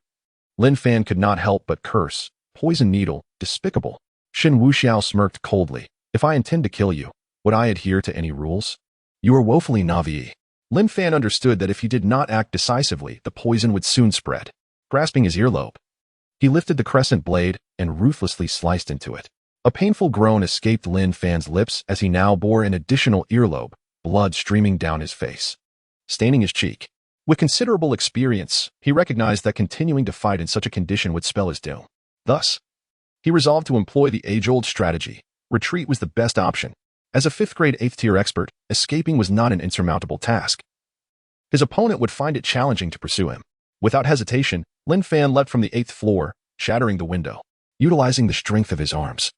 Lin Fan could not help but curse. Poison needle, despicable. Shen Wuxiao smirked coldly. If I intend to kill you, would I adhere to any rules? You are woefully naive. Lin Fan understood that if he did not act decisively, the poison would soon spread. Grasping his earlobe, he lifted the crescent blade and ruthlessly sliced into it. A painful groan escaped Lin Fan's lips as he now bore an additional earlobe, blood streaming down his face, staining his cheek. With considerable experience, he recognized that continuing to fight in such a condition would spell his doom. Thus, he resolved to employ the age-old strategy. Retreat was the best option. As a 5th-grade 8th-tier expert, escaping was not an insurmountable task. His opponent would find it challenging to pursue him. Without hesitation, Lin Fan leapt from the 8th floor, shattering the window. Utilizing the strength of his arms,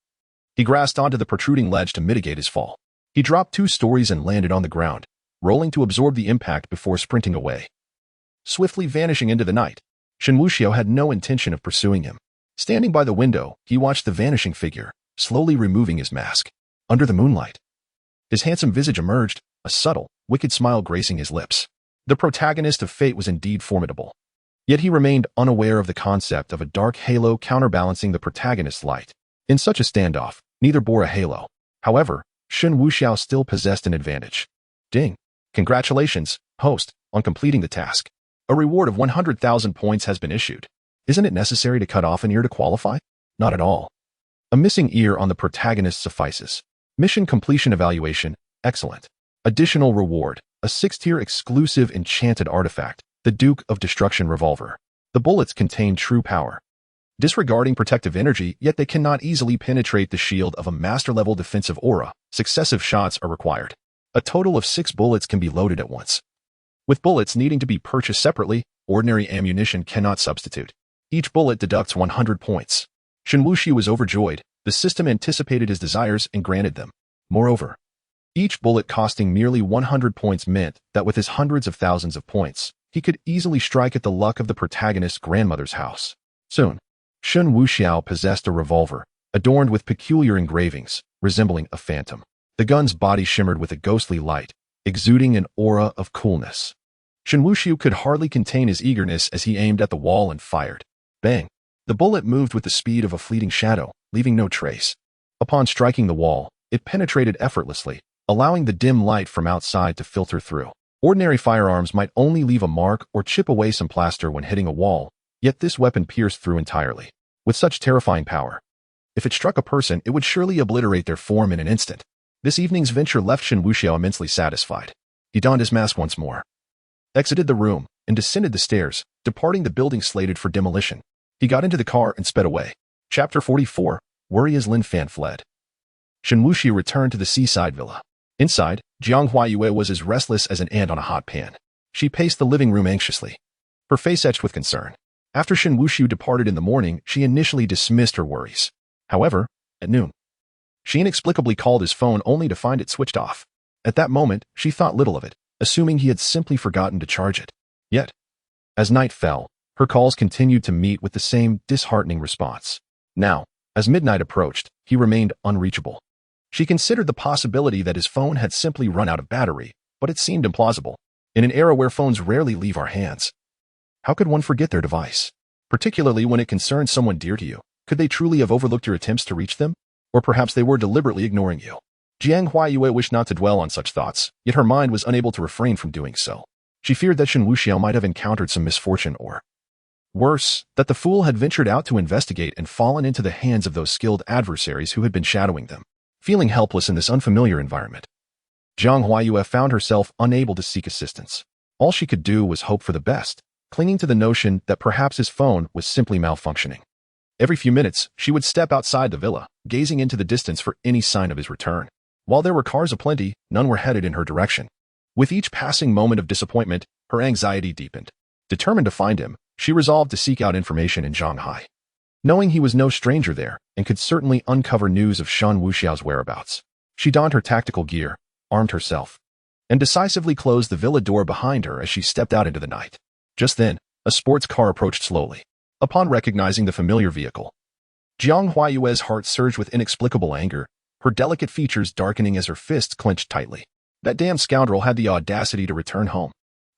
he grasped onto the protruding ledge to mitigate his fall. He dropped 2 stories and landed on the ground, rolling to absorb the impact before sprinting away. Swiftly vanishing into the night, Shen Wuxiao had no intention of pursuing him. Standing by the window, he watched the vanishing figure, slowly removing his mask. Under the moonlight, his handsome visage emerged, a subtle, wicked smile gracing his lips. The protagonist of fate was indeed formidable. Yet he remained unaware of the concept of a dark halo counterbalancing the protagonist's light. In such a standoff, neither bore a halo. However, Shen Wuxiao still possessed an advantage. Ding! Congratulations, host, on completing the task. A reward of 100,000 points has been issued. Isn't it necessary to cut off an ear to qualify? Not at all. A missing ear on the protagonist suffices. Mission completion evaluation, excellent. Additional reward, a 6th-tier exclusive enchanted artifact, the Duke of Destruction revolver. The bullets contain true power. Disregarding protective energy, yet they cannot easily penetrate the shield of a master-level defensive aura. Successive shots are required. A total of 6 bullets can be loaded at once. With bullets needing to be purchased separately, ordinary ammunition cannot substitute. Each bullet deducts 100 points. Shen Wuxiao was overjoyed. The system anticipated his desires and granted them. Moreover, each bullet costing merely 100 points meant that with his hundreds of thousands of points, he could easily strike at the luck of the protagonist's grandmother's house. Soon, Shen Wuxiao possessed a revolver, adorned with peculiar engravings, resembling a phantom. The gun's body shimmered with a ghostly light, exuding an aura of coolness. Shen Wuxiao could hardly contain his eagerness as he aimed at the wall and fired. Bang! The bullet moved with the speed of a fleeting shadow, leaving no trace. Upon striking the wall, it penetrated effortlessly, allowing the dim light from outside to filter through. Ordinary firearms might only leave a mark or chip away some plaster when hitting a wall, yet this weapon pierced through entirely. With such terrifying power, if it struck a person, it would surely obliterate their form in an instant. This evening's venture left Shen Wuxiao immensely satisfied. He donned his mask once more, exited the room, and descended the stairs, departing the building slated for demolition. He got into the car and sped away. Chapter 44, Worry as Lin Fan fled. Shen Wuxiao returned to the seaside villa. Inside, Jiang Huayue was as restless as an ant on a hot pan. She paced the living room anxiously, her face etched with concern. After Shen Wuxiao departed in the morning, she initially dismissed her worries. However, at noon, she inexplicably called his phone only to find it switched off. At that moment, she thought little of it, assuming he had simply forgotten to charge it. Yet, as night fell, her calls continued to meet with the same disheartening response. Now, as midnight approached, he remained unreachable. She considered the possibility that his phone had simply run out of battery, but it seemed implausible. In an era where phones rarely leave our hands, how could one forget their device? Particularly when it concerns someone dear to you. Could they truly have overlooked your attempts to reach them? Or perhaps they were deliberately ignoring you. Jiang Huayue wished not to dwell on such thoughts, yet her mind was unable to refrain from doing so. She feared that Shen Wuxiao might have encountered some misfortune or, worse, that the fool had ventured out to investigate and fallen into the hands of those skilled adversaries who had been shadowing them. Feeling helpless in this unfamiliar environment, Jiang Huayue found herself unable to seek assistance. All she could do was hope for the best, clinging to the notion that perhaps his phone was simply malfunctioning. Every few minutes, she would step outside the villa, gazing into the distance for any sign of his return. While there were cars aplenty, none were headed in her direction. With each passing moment of disappointment, her anxiety deepened. Determined to find him, she resolved to seek out information in Shanghai. Knowing he was no stranger there and could certainly uncover news of Shen Wuxiao's whereabouts, she donned her tactical gear, armed herself, and decisively closed the villa door behind her as she stepped out into the night. Just then, a sports car approached slowly. Upon recognizing the familiar vehicle, Jiang Huayue's heart surged with inexplicable anger, her delicate features darkening as her fists clenched tightly. That damn scoundrel had the audacity to return home.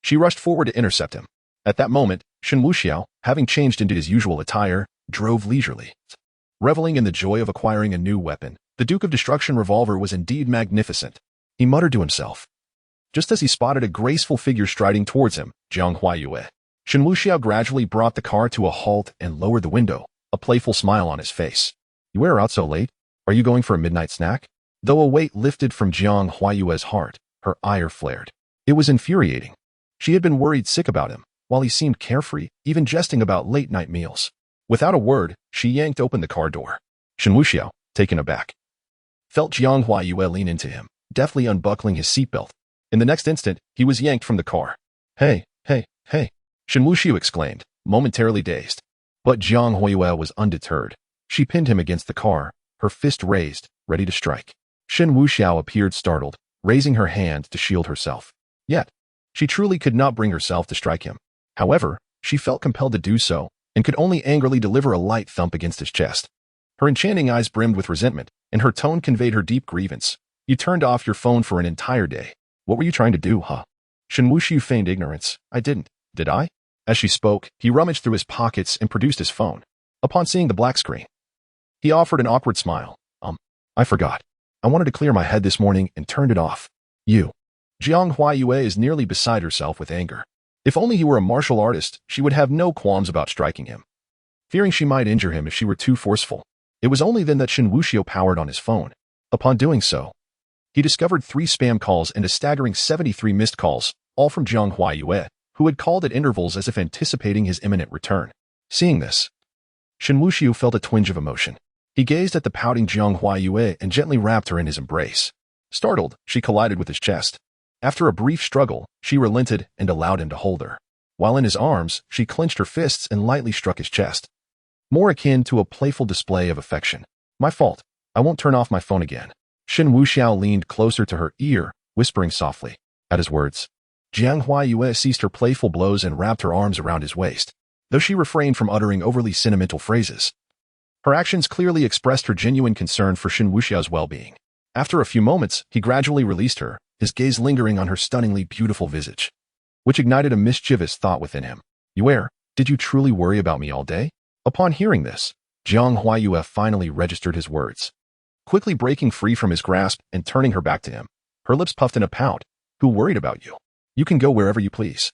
She rushed forward to intercept him. At that moment, Shen Wuxiao, having changed into his usual attire, drove leisurely. Reveling in the joy of acquiring a new weapon, the Duke of Destruction revolver was indeed magnificent. He muttered to himself, just as he spotted a graceful figure striding towards him, Jiang Huayue. Shen Wuxiao gradually brought the car to a halt and lowered the window, a playful smile on his face. You are out so late? Are you going for a midnight snack? Though a weight lifted from Jiang Huayue's heart, her ire flared. It was infuriating. She had been worried sick about him, while he seemed carefree, even jesting about late-night meals. Without a word, she yanked open the car door. Shen Wuxiao, taken aback, felt Jiang Huayue lean into him, deftly unbuckling his seatbelt. In the next instant, he was yanked from the car. Hey, hey, hey, Shen Wuxiao exclaimed, momentarily dazed. But Jiang Huayue was undeterred. She pinned him against the car, her fist raised, ready to strike. Shen Wuxiao appeared startled, raising her hand to shield herself. Yet, she truly could not bring herself to strike him. However, she felt compelled to do so, and could only angrily deliver a light thump against his chest. Her enchanting eyes brimmed with resentment, and her tone conveyed her deep grievance. You turned off your phone for an entire day. What were you trying to do, huh? Shen Wuxiao feigned ignorance. I didn't, did I? As she spoke, he rummaged through his pockets and produced his phone. Upon seeing the black screen, he offered an awkward smile. I forgot. I wanted to clear my head this morning and turned it off. You. Jiang Huayue is nearly beside herself with anger. If only he were a martial artist, she would have no qualms about striking him. Fearing she might injure him if she were too forceful, it was only then that Shen Wuxiao powered on his phone. Upon doing so, he discovered 3 spam calls and a staggering 73 missed calls, all from Jiang Huayue, who had called at intervals as if anticipating his imminent return. Seeing this, Shen Wuxiao felt a twinge of emotion. He gazed at the pouting Jiang Huayue and gently wrapped her in his embrace. Startled, she collided with his chest. After a brief struggle, she relented and allowed him to hold her. While in his arms, she clenched her fists and lightly struck his chest, more akin to a playful display of affection. My fault. I won't turn off my phone again. Shen Wuxiao leaned closer to her ear, whispering softly. At his words, Jiang Huayue ceased her playful blows and wrapped her arms around his waist, though she refrained from uttering overly sentimental phrases. Her actions clearly expressed her genuine concern for Shen Wuxiao's well-being. After a few moments, he gradually released her, his gaze lingering on her stunningly beautiful visage, which ignited a mischievous thought within him. Yue, did you truly worry about me all day? Upon hearing this, Jiang Huayue finally registered his words. Quickly breaking free from his grasp and turning her back to him, her lips puffed in a pout. Who worried about you? You can go wherever you please.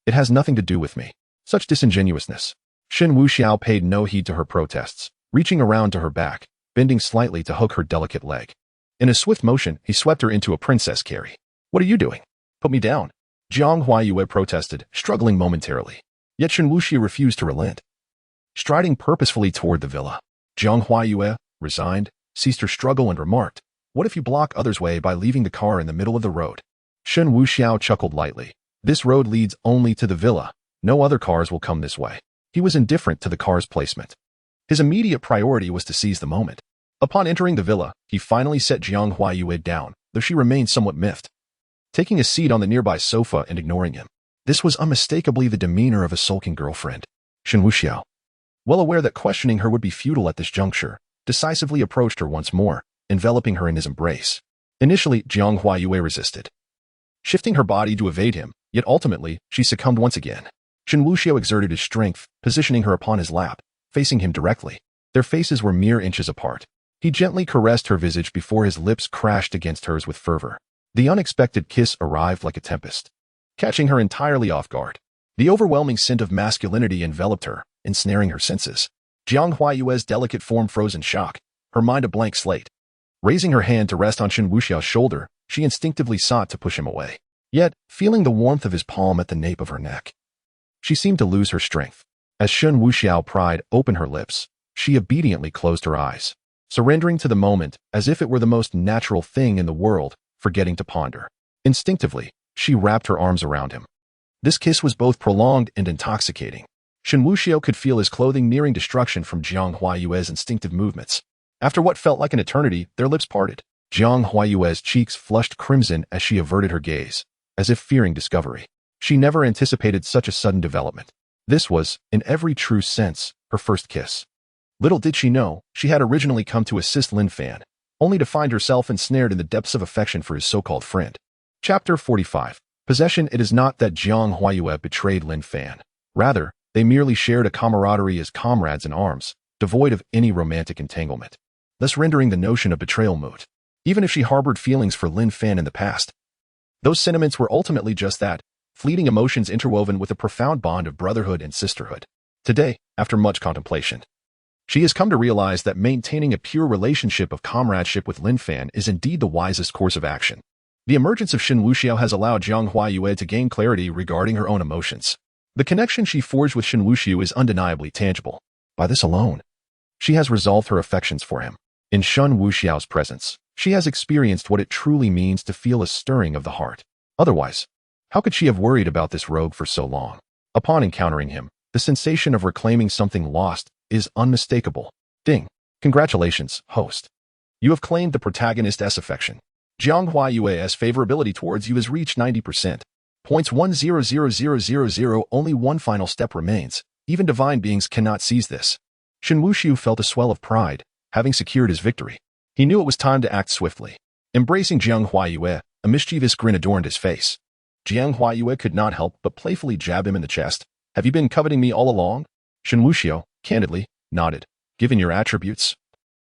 It has nothing to do with me. Such disingenuousness. Shen Wuxiao paid no heed to her protests, reaching around to her back, bending slightly to hook her delicate leg. In a swift motion, he swept her into a princess carry. What are you doing? Put me down. Jiang Huayue protested, struggling momentarily. Yet Shen Wuxiao refused to relent. Striding purposefully toward the villa, Jiang Huayue, resigned, ceased her struggle and remarked, what if you block others' way by leaving the car in the middle of the road? Shen Wuxiao chuckled lightly. This road leads only to the villa. No other cars will come this way. He was indifferent to the car's placement. His immediate priority was to seize the moment. Upon entering the villa, he finally set Jiang Huayue down, though she remained somewhat miffed, taking a seat on the nearby sofa and ignoring him. This was unmistakably the demeanor of a sulking girlfriend. Shen Wuxiao, well aware that questioning her would be futile at this juncture, decisively approached her once more, enveloping her in his embrace. Initially, Jiang Huayue resisted, shifting her body to evade him, yet ultimately, she succumbed once again. Shen Wuxiao exerted his strength, positioning her upon his lap, facing him directly. Their faces were mere inches apart. He gently caressed her visage before his lips crashed against hers with fervor. The unexpected kiss arrived like a tempest, catching her entirely off guard. The overwhelming scent of masculinity enveloped her, ensnaring her senses. Jiang Huayue's delicate form froze in shock, her mind a blank slate. Raising her hand to rest on Shen Wuxiao's shoulder, she instinctively sought to push him away. Yet, feeling the warmth of his palm at the nape of her neck, she seemed to lose her strength. As Shen Wuxiao pried open her lips, she obediently closed her eyes, surrendering to the moment as if it were the most natural thing in the world, forgetting to ponder. Instinctively, she wrapped her arms around him. This kiss was both prolonged and intoxicating. Shen Wuxiao could feel his clothing nearing destruction from Jiang Huayue's instinctive movements. After what felt like an eternity, their lips parted. Jiang Huayue's cheeks flushed crimson as she averted her gaze, as if fearing discovery. She never anticipated such a sudden development. This was, in every true sense, her first kiss. Little did she know, she had originally come to assist Lin Fan, only to find herself ensnared in the depths of affection for his so-called friend. Chapter 45. Possession. It is not that Jiang Huayue betrayed Lin Fan. Rather, they merely shared a camaraderie as comrades in arms, devoid of any romantic entanglement, thus rendering the notion of betrayal moot. Even if she harbored feelings for Lin Fan in the past, those sentiments were ultimately just that, fleeting emotions interwoven with a profound bond of brotherhood and sisterhood. Today, after much contemplation, she has come to realize that maintaining a pure relationship of comradeship with Lin Fan is indeed the wisest course of action. The emergence of Shen Wuxiao has allowed Jiang Huayue to gain clarity regarding her own emotions. The connection she forged with Shen Wuxiao is undeniably tangible. By this alone, she has resolved her affections for him. In Shen Wuxiao's presence, she has experienced what it truly means to feel a stirring of the heart. Otherwise, how could she have worried about this rogue for so long? Upon encountering him, the sensation of reclaiming something lost is unmistakable. Ding. Congratulations, host. You have claimed the protagonist's affection. Jiang Huayue's favorability towards you has reached 90%. Points 1000000. Only one final step remains. Even divine beings cannot seize this. Shen Wuxiao felt a swell of pride, having secured his victory. He knew it was time to act swiftly. Embracing Jiang Huayue, a mischievous grin adorned his face. Jiang Huayue could not help but playfully jab him in the chest. Have you been coveting me all along? Shen Wuxiao, candidly, nodded. Given your attributes,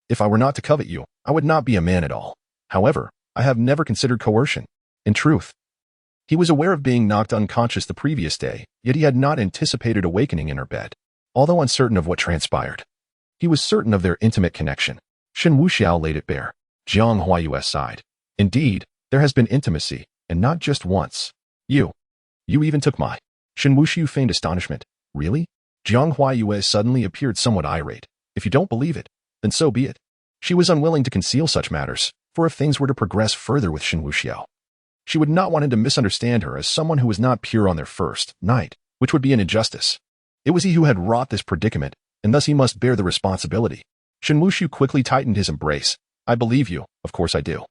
if I were not to covet you, I would not be a man at all. However, I have never considered coercion. In truth, he was aware of being knocked unconscious the previous day, yet he had not anticipated awakening in her bed. Although uncertain of what transpired, he was certain of their intimate connection. Shen Wuxiao laid it bare. Jiang Huayue sighed. Indeed, there has been intimacy, and not just once. You even took my... Shen Wuxiao feigned astonishment. Really? Jiang Huayue suddenly appeared somewhat irate. If you don't believe it, then so be it. She was unwilling to conceal such matters, for if things were to progress further with Shen Wuxiao, she would not want him to misunderstand her as someone who was not pure on their first night, which would be an injustice. It was he who had wrought this predicament, and thus he must bear the responsibility. Shen Wuxiao quickly tightened his embrace. I believe you, of course I do.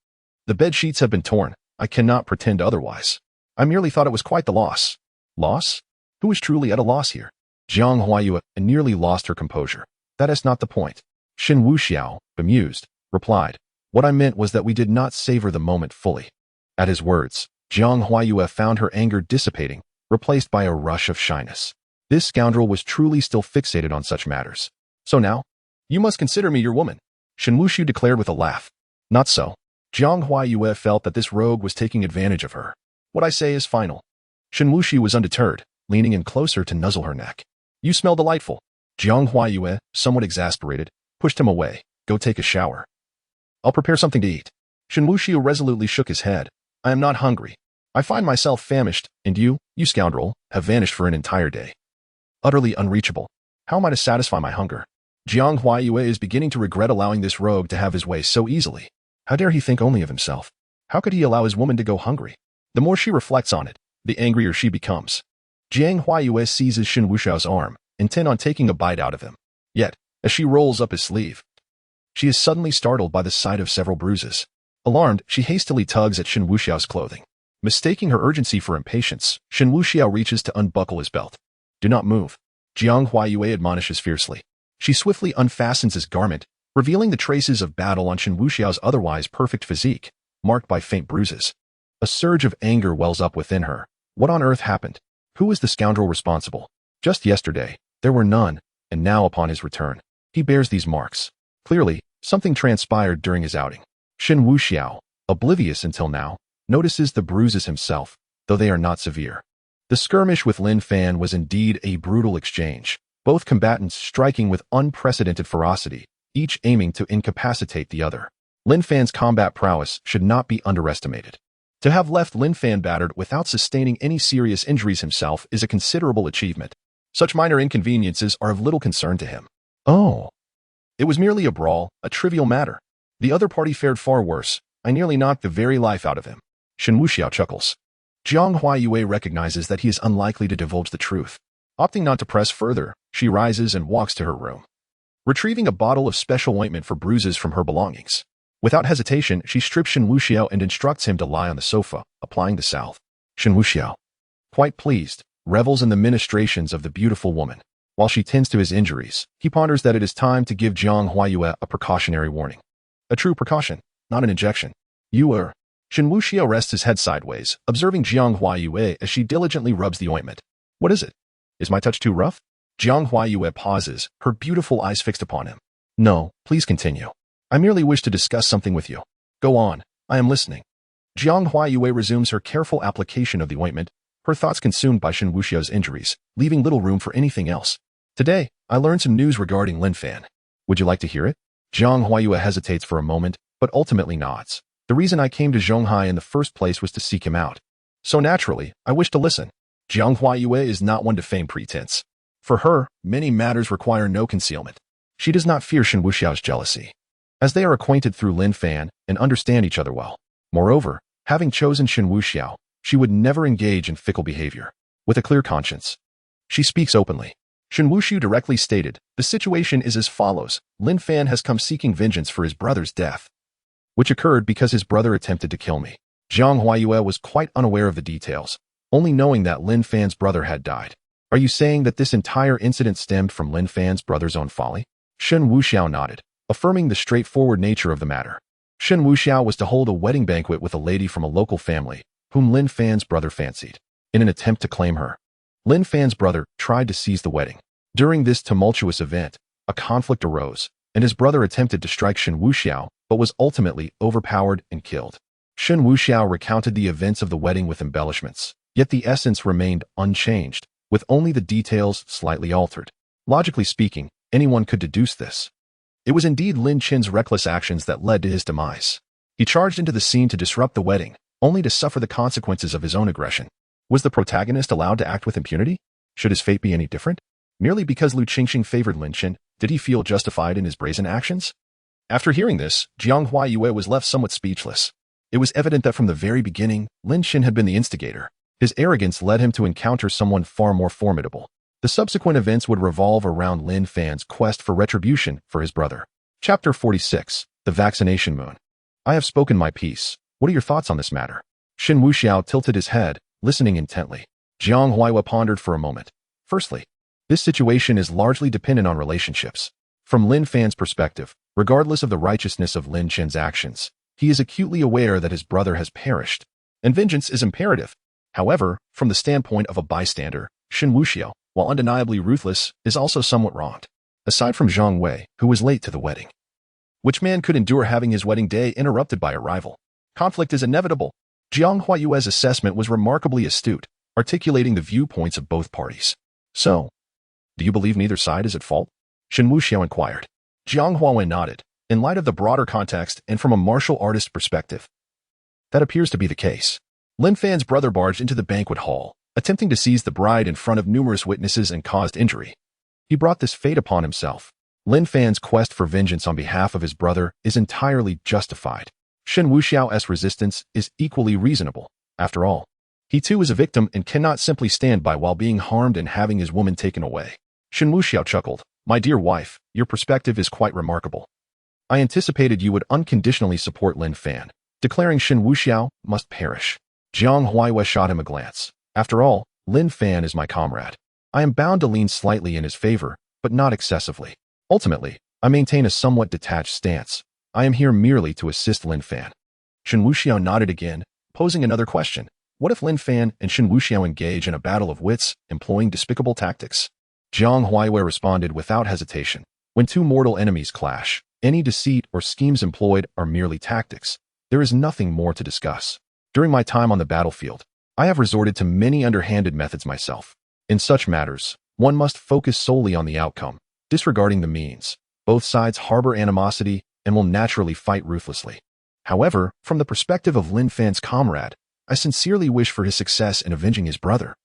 The bed sheets have been torn. I cannot pretend otherwise. I merely thought it was quite the loss. Loss? Who is truly at a loss here? Jiang Huayue nearly lost her composure. That is not the point. Shen Wuxiao, bemused, replied. What I meant was that we did not savor the moment fully. At his words, Jiang Huayue found her anger dissipating, replaced by a rush of shyness. This scoundrel was truly still fixated on such matters. So now, you must consider me your woman, Shen Wuxiao declared with a laugh. Not so. Jiang Huayue felt that this rogue was taking advantage of her. What I say is final. Shen Wuxiao was undeterred, leaning in closer to nuzzle her neck. You smell delightful. Jiang Huayue, somewhat exasperated, pushed him away. Go take a shower. I'll prepare something to eat. Shen Wuxiao resolutely shook his head. I am not hungry. I find myself famished, and you scoundrel, have vanished for an entire day. Utterly unreachable. How am I to satisfy my hunger? Jiang Huayue is beginning to regret allowing this rogue to have his way so easily. How dare he think only of himself? How could he allow his woman to go hungry? The more she reflects on it, the angrier she becomes. Jiang Huayue seizes Shen Wuxiao's arm, intent on taking a bite out of him. Yet, as she rolls up his sleeve, she is suddenly startled by the sight of several bruises. Alarmed, she hastily tugs at Shen Wuxiao's clothing. Mistaking her urgency for impatience, Shen Wuxiao reaches to unbuckle his belt. Do not move. Jiang Huayue admonishes fiercely. She swiftly unfastens his garment, revealing the traces of battle on Shen Wuxiao's otherwise perfect physique, marked by faint bruises. A surge of anger wells up within her. What on earth happened? Who is the scoundrel responsible? Just yesterday, there were none, and now upon his return, he bears these marks. Clearly, something transpired during his outing. Shen Wuxiao, oblivious until now, notices the bruises himself, though they are not severe. The skirmish with Lin Fan was indeed a brutal exchange, both combatants striking with unprecedented ferocity, each aiming to incapacitate the other. Lin Fan's combat prowess should not be underestimated. To have left Lin Fan battered without sustaining any serious injuries himself is a considerable achievement. Such minor inconveniences are of little concern to him. Oh. It was merely a brawl, a trivial matter. The other party fared far worse. I nearly knocked the very life out of him. Shen Wuxiao chuckles. Jiang Huayue recognizes that he is unlikely to divulge the truth. Opting not to press further, she rises and walks to her room, retrieving a bottle of special ointment for bruises from her belongings. Without hesitation, she strips Shen Wuxiao and instructs him to lie on the sofa, applying the salve. Shen Wuxiao, quite pleased, revels in the ministrations of the beautiful woman. While she tends to his injuries, he ponders that it is time to give Jiang Huayue a precautionary warning. A true precaution, not an injection. Shen Wuxiao rests his head sideways, observing Jiang Huayue as she diligently rubs the ointment. What is it? Is my touch too rough? Jiang Huayue pauses, her beautiful eyes fixed upon him. No, please continue. I merely wish to discuss something with you. Go on, I am listening. Jiang Huayue resumes her careful application of the ointment, her thoughts consumed by Shen Wuxiao's injuries, leaving little room for anything else. Today, I learned some news regarding Lin Fan. Would you like to hear it? Jiang Huayue hesitates for a moment, but ultimately nods. The reason I came to Zhonghai in the first place was to seek him out. So naturally, I wish to listen. Jiang Huayue is not one to feign pretense. For her, many matters require no concealment. She does not fear Shen Wuxiao's jealousy, as they are acquainted through Lin Fan and understand each other well. Moreover, having chosen Shen Wuxiao, she would never engage in fickle behavior. With a clear conscience, she speaks openly. Shen Wuxiao directly stated, the situation is as follows. Lin Fan has come seeking vengeance for his brother's death, which occurred because his brother attempted to kill me. Jiang Huayue was quite unaware of the details, only knowing that Lin Fan's brother had died. Are you saying that this entire incident stemmed from Lin Fan's brother's own folly? Shen Wuxiao nodded, affirming the straightforward nature of the matter. Shen Wuxiao was to hold a wedding banquet with a lady from a local family, whom Lin Fan's brother fancied. In an attempt to claim her, Lin Fan's brother tried to seize the wedding. During this tumultuous event, a conflict arose, and his brother attempted to strike Shen Wuxiao, but was ultimately overpowered and killed. Shen Wuxiao recounted the events of the wedding with embellishments, yet the essence remained unchanged, with only the details slightly altered. Logically speaking, anyone could deduce this. It was indeed Lin Chen's reckless actions that led to his demise. He charged into the scene to disrupt the wedding, only to suffer the consequences of his own aggression. Was the protagonist allowed to act with impunity? Should his fate be any different? Merely because Lu Qingxing favored Lin Chen, did he feel justified in his brazen actions? After hearing this, Jiang Huayue was left somewhat speechless. It was evident that from the very beginning, Lin Chen had been the instigator. His arrogance led him to encounter someone far more formidable. The subsequent events would revolve around Lin Fan's quest for retribution for his brother. Chapter 46, The Vaccination Moon. I have spoken my piece. What are your thoughts on this matter? Shen Wuxiao tilted his head, listening intently. Jiang Huayue pondered for a moment. Firstly, this situation is largely dependent on relationships. From Lin Fan's perspective, regardless of the righteousness of Lin Chen's actions, he is acutely aware that his brother has perished, and vengeance is imperative. However, from the standpoint of a bystander, Shen Wuxiao, while undeniably ruthless, is also somewhat wronged. Aside from Zhang Wei, who was late to the wedding, which man could endure having his wedding day interrupted by a rival? Conflict is inevitable. Jiang Huayue's assessment was remarkably astute, articulating the viewpoints of both parties. So, do you believe neither side is at fault? Shen Wuxiao inquired. Jiang Huayue nodded. In light of the broader context and from a martial artist's perspective, that appears to be the case. Lin Fan's brother barged into the banquet hall, attempting to seize the bride in front of numerous witnesses and caused injury. He brought this fate upon himself. Lin Fan's quest for vengeance on behalf of his brother is entirely justified. Shen Wuxiao's resistance is equally reasonable. After all, he too is a victim and cannot simply stand by while being harmed and having his woman taken away. Shen Wuxiao chuckled. My dear wife, your perspective is quite remarkable. I anticipated you would unconditionally support Lin Fan, declaring Shen Wuxiao must perish. Jiang Huayue shot him a glance. After all, Lin Fan is my comrade. I am bound to lean slightly in his favor, but not excessively. Ultimately, I maintain a somewhat detached stance. I am here merely to assist Lin Fan. Shen Wuxiao nodded again, posing another question. What if Lin Fan and Shen Wuxiao engage in a battle of wits, employing despicable tactics? Jiang Huayue responded without hesitation. When two mortal enemies clash, any deceit or schemes employed are merely tactics. There is nothing more to discuss. During my time on the battlefield, I have resorted to many underhanded methods myself. In such matters, one must focus solely on the outcome, disregarding the means. Both sides harbor animosity and will naturally fight ruthlessly. However, from the perspective of Lin Fan's comrade, I sincerely wish for his success in avenging his brother,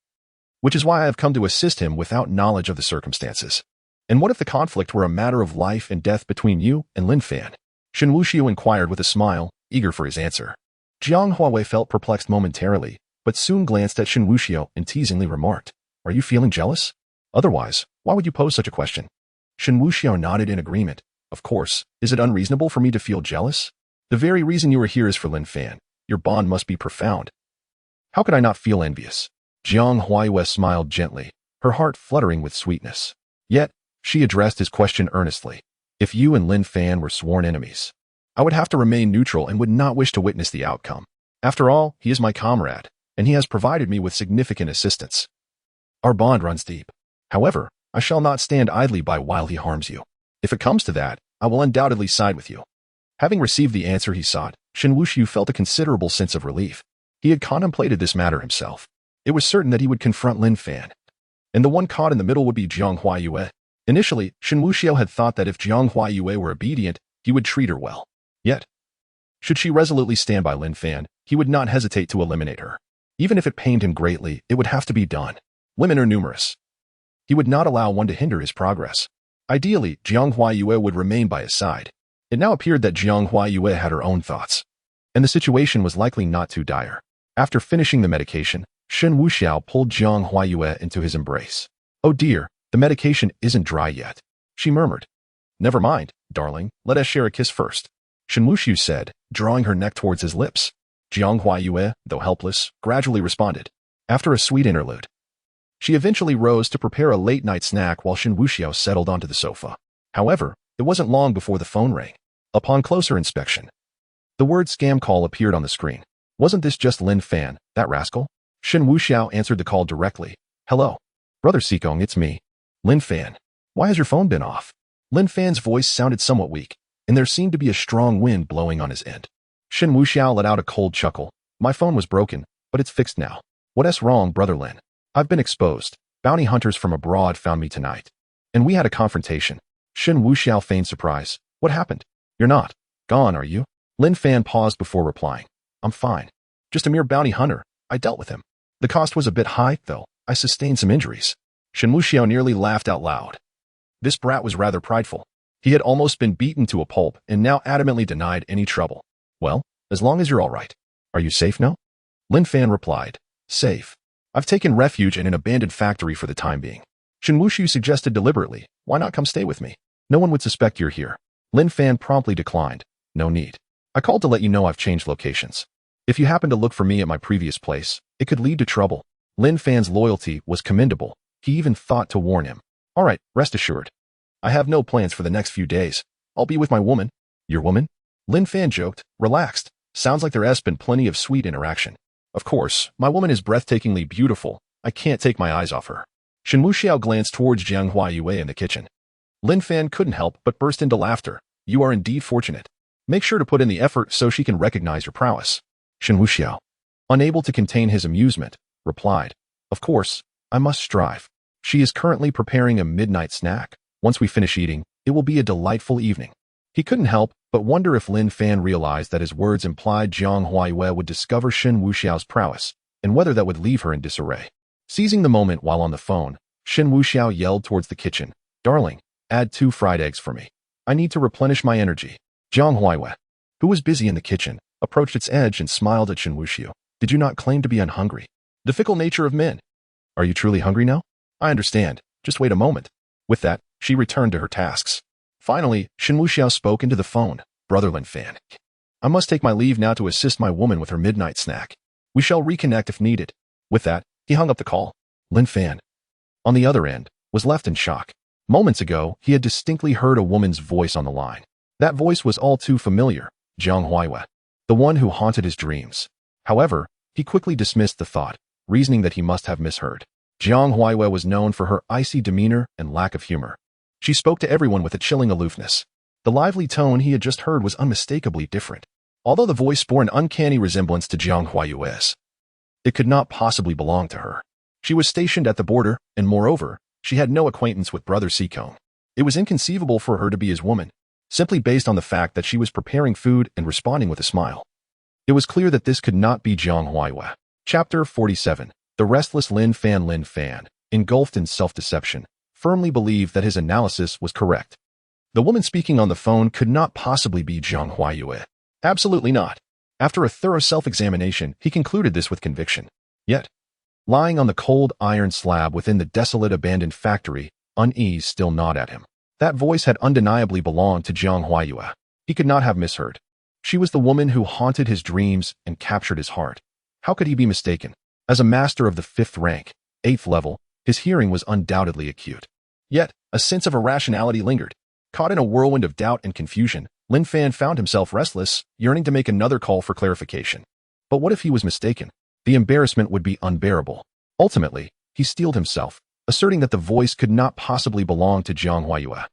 which is why I have come to assist him without knowledge of the circumstances. And what if the conflict were a matter of life and death between you and Lin Fan? Shen Wuxiao inquired with a smile, eager for his answer. Jiang Huayue felt perplexed momentarily, but soon glanced at Shen Wuxiao and teasingly remarked, Are you feeling jealous? Otherwise, why would you pose such a question? Shen Wuxiao nodded in agreement. Of course, is it unreasonable for me to feel jealous? The very reason you are here is for Lin Fan. Your bond must be profound. How could I not feel envious? Jiang Huayue smiled gently, her heart fluttering with sweetness. Yet, she addressed his question earnestly. If you and Lin Fan were sworn enemies, I would have to remain neutral and would not wish to witness the outcome. After all, he is my comrade, and he has provided me with significant assistance. Our bond runs deep. However, I shall not stand idly by while he harms you. If it comes to that, I will undoubtedly side with you. Having received the answer he sought, Shen Wuxiao felt a considerable sense of relief. He had contemplated this matter himself. It was certain that he would confront Lin Fan, and the one caught in the middle would be Jiang Huayue. Initially, Shen Wuxiao had thought that if Jiang Huayue were obedient, he would treat her well. Yet, Should she resolutely stand by Lin Fan, he would not hesitate to eliminate her. Even if it pained him greatly, it would have to be done. Women are numerous. He would not allow one to hinder his progress. Ideally, Jiang Huayue would remain by his side. It now appeared that Jiang Huayue had her own thoughts, and the situation was likely not too dire. After finishing the medication, Shen Wuxiao pulled Jiang Huayue into his embrace. "Oh dear, the medication isn't dry yet," she murmured. "Never mind, darling, let us share a kiss first," Shen Wuxiao said, drawing her neck towards his lips. Jiang Huayue, though helpless, gradually responded. After a sweet interlude, she eventually rose to prepare a late-night snack while Shen Wuxiao settled onto the sofa. However, it wasn't long before the phone rang. Upon closer inspection, the word scam call appeared on the screen. Wasn't this just Lin Fan, that rascal? Shen Wuxiao answered the call directly. "Hello. Brother Sikong, it's me. Lin Fan. Why has your phone been off?" Lin Fan's voice sounded somewhat weak, and there seemed to be a strong wind blowing on his end. Shen Wuxiao let out a cold chuckle. "My phone was broken, but it's fixed now. What's wrong, Brother Lin? I've been exposed. Bounty hunters from abroad found me tonight, and we had a confrontation." Shen Wuxiao feigned surprise. "What happened? You're not gone, are you?" Lin Fan paused before replying. "I'm fine. Just a mere bounty hunter. I dealt with him. The cost was a bit high, though. I sustained some injuries." Shen Wuxiao nearly laughed out loud. This brat was rather prideful. He had almost been beaten to a pulp and now adamantly denied any trouble. "Well, as long as you're all right. Are you safe now?" Lin Fan replied. "Safe. I've taken refuge in an abandoned factory for the time being." Shen Wuxiao suggested deliberately, "Why not come stay with me? No one would suspect you're here." Lin Fan promptly declined. "No need. I called to let you know I've changed locations. If you happen to look for me at my previous place, it could lead to trouble." Lin Fan's loyalty was commendable. He even thought to warn him. "All right, rest assured. I have no plans for the next few days. I'll be with my woman." "Your woman?" Lin Fan joked, relaxed. "Sounds like there has been plenty of sweet interaction." "Of course, my woman is breathtakingly beautiful. I can't take my eyes off her." Shen Wuxiao glanced towards Jiang Huayue in the kitchen. Lin Fan couldn't help but burst into laughter. "You are indeed fortunate. Make sure to put in the effort so she can recognize your prowess." Shen Wuxiao, unable to contain his amusement, replied, "Of course, I must strive. She is currently preparing a midnight snack. Once we finish eating, it will be a delightful evening." He couldn't help but wonder if Lin Fan realized that his words implied Jiang Huayue would discover Shen Wuxiao's prowess, and whether that would leave her in disarray. Seizing the moment while on the phone, Shen Wuxiao yelled towards the kitchen, "Darling, add 2 fried eggs for me. I need to replenish my energy." Jiang Huayue, who was busy in the kitchen, approached its edge and smiled at Shen Wuxiao. "Did you not claim to be unhungry? The fickle nature of men. Are you truly hungry now? I understand. Just wait a moment." With that, she returned to her tasks. Finally, Shen Wuxiao spoke into the phone. "Brother Lin Fan, I must take my leave now to assist my woman with her midnight snack. We shall reconnect if needed." With that, he hung up the call. Lin Fan, on the other end, was left in shock. Moments ago, he had distinctly heard a woman's voice on the line. That voice was all too familiar. Jiang Huayue, the one who haunted his dreams. However, he quickly dismissed the thought, reasoning that he must have misheard. Jiang Huayue was known for her icy demeanor and lack of humor. She spoke to everyone with a chilling aloofness. The lively tone he had just heard was unmistakably different. Although the voice bore an uncanny resemblance to Jiang Huayue's, it could not possibly belong to her. She was stationed at the border, and moreover, she had no acquaintance with Brother Sikong. It was inconceivable for her to be his woman, simply based on the fact that she was preparing food and responding with a smile. It was clear that this could not be Jiang Huayue. Chapter 47. The restless Lin Fan, engulfed in self-deception, firmly believed that his analysis was correct. The woman speaking on the phone could not possibly be Jiang Huayue. Absolutely not. After a thorough self-examination, he concluded this with conviction. Yet, lying on the cold iron slab within the desolate abandoned factory, unease still gnawed at him. That voice had undeniably belonged to Jiang Huayue. He could not have misheard. She was the woman who haunted his dreams and captured his heart. How could he be mistaken? As a master of the 5th rank, 8th level, his hearing was undoubtedly acute. Yet, a sense of irrationality lingered. Caught in a whirlwind of doubt and confusion, Lin Fan found himself restless, yearning to make another call for clarification. But what if he was mistaken? The embarrassment would be unbearable. Ultimately, he steeled himself, asserting that the voice could not possibly belong to Jiang Huayue.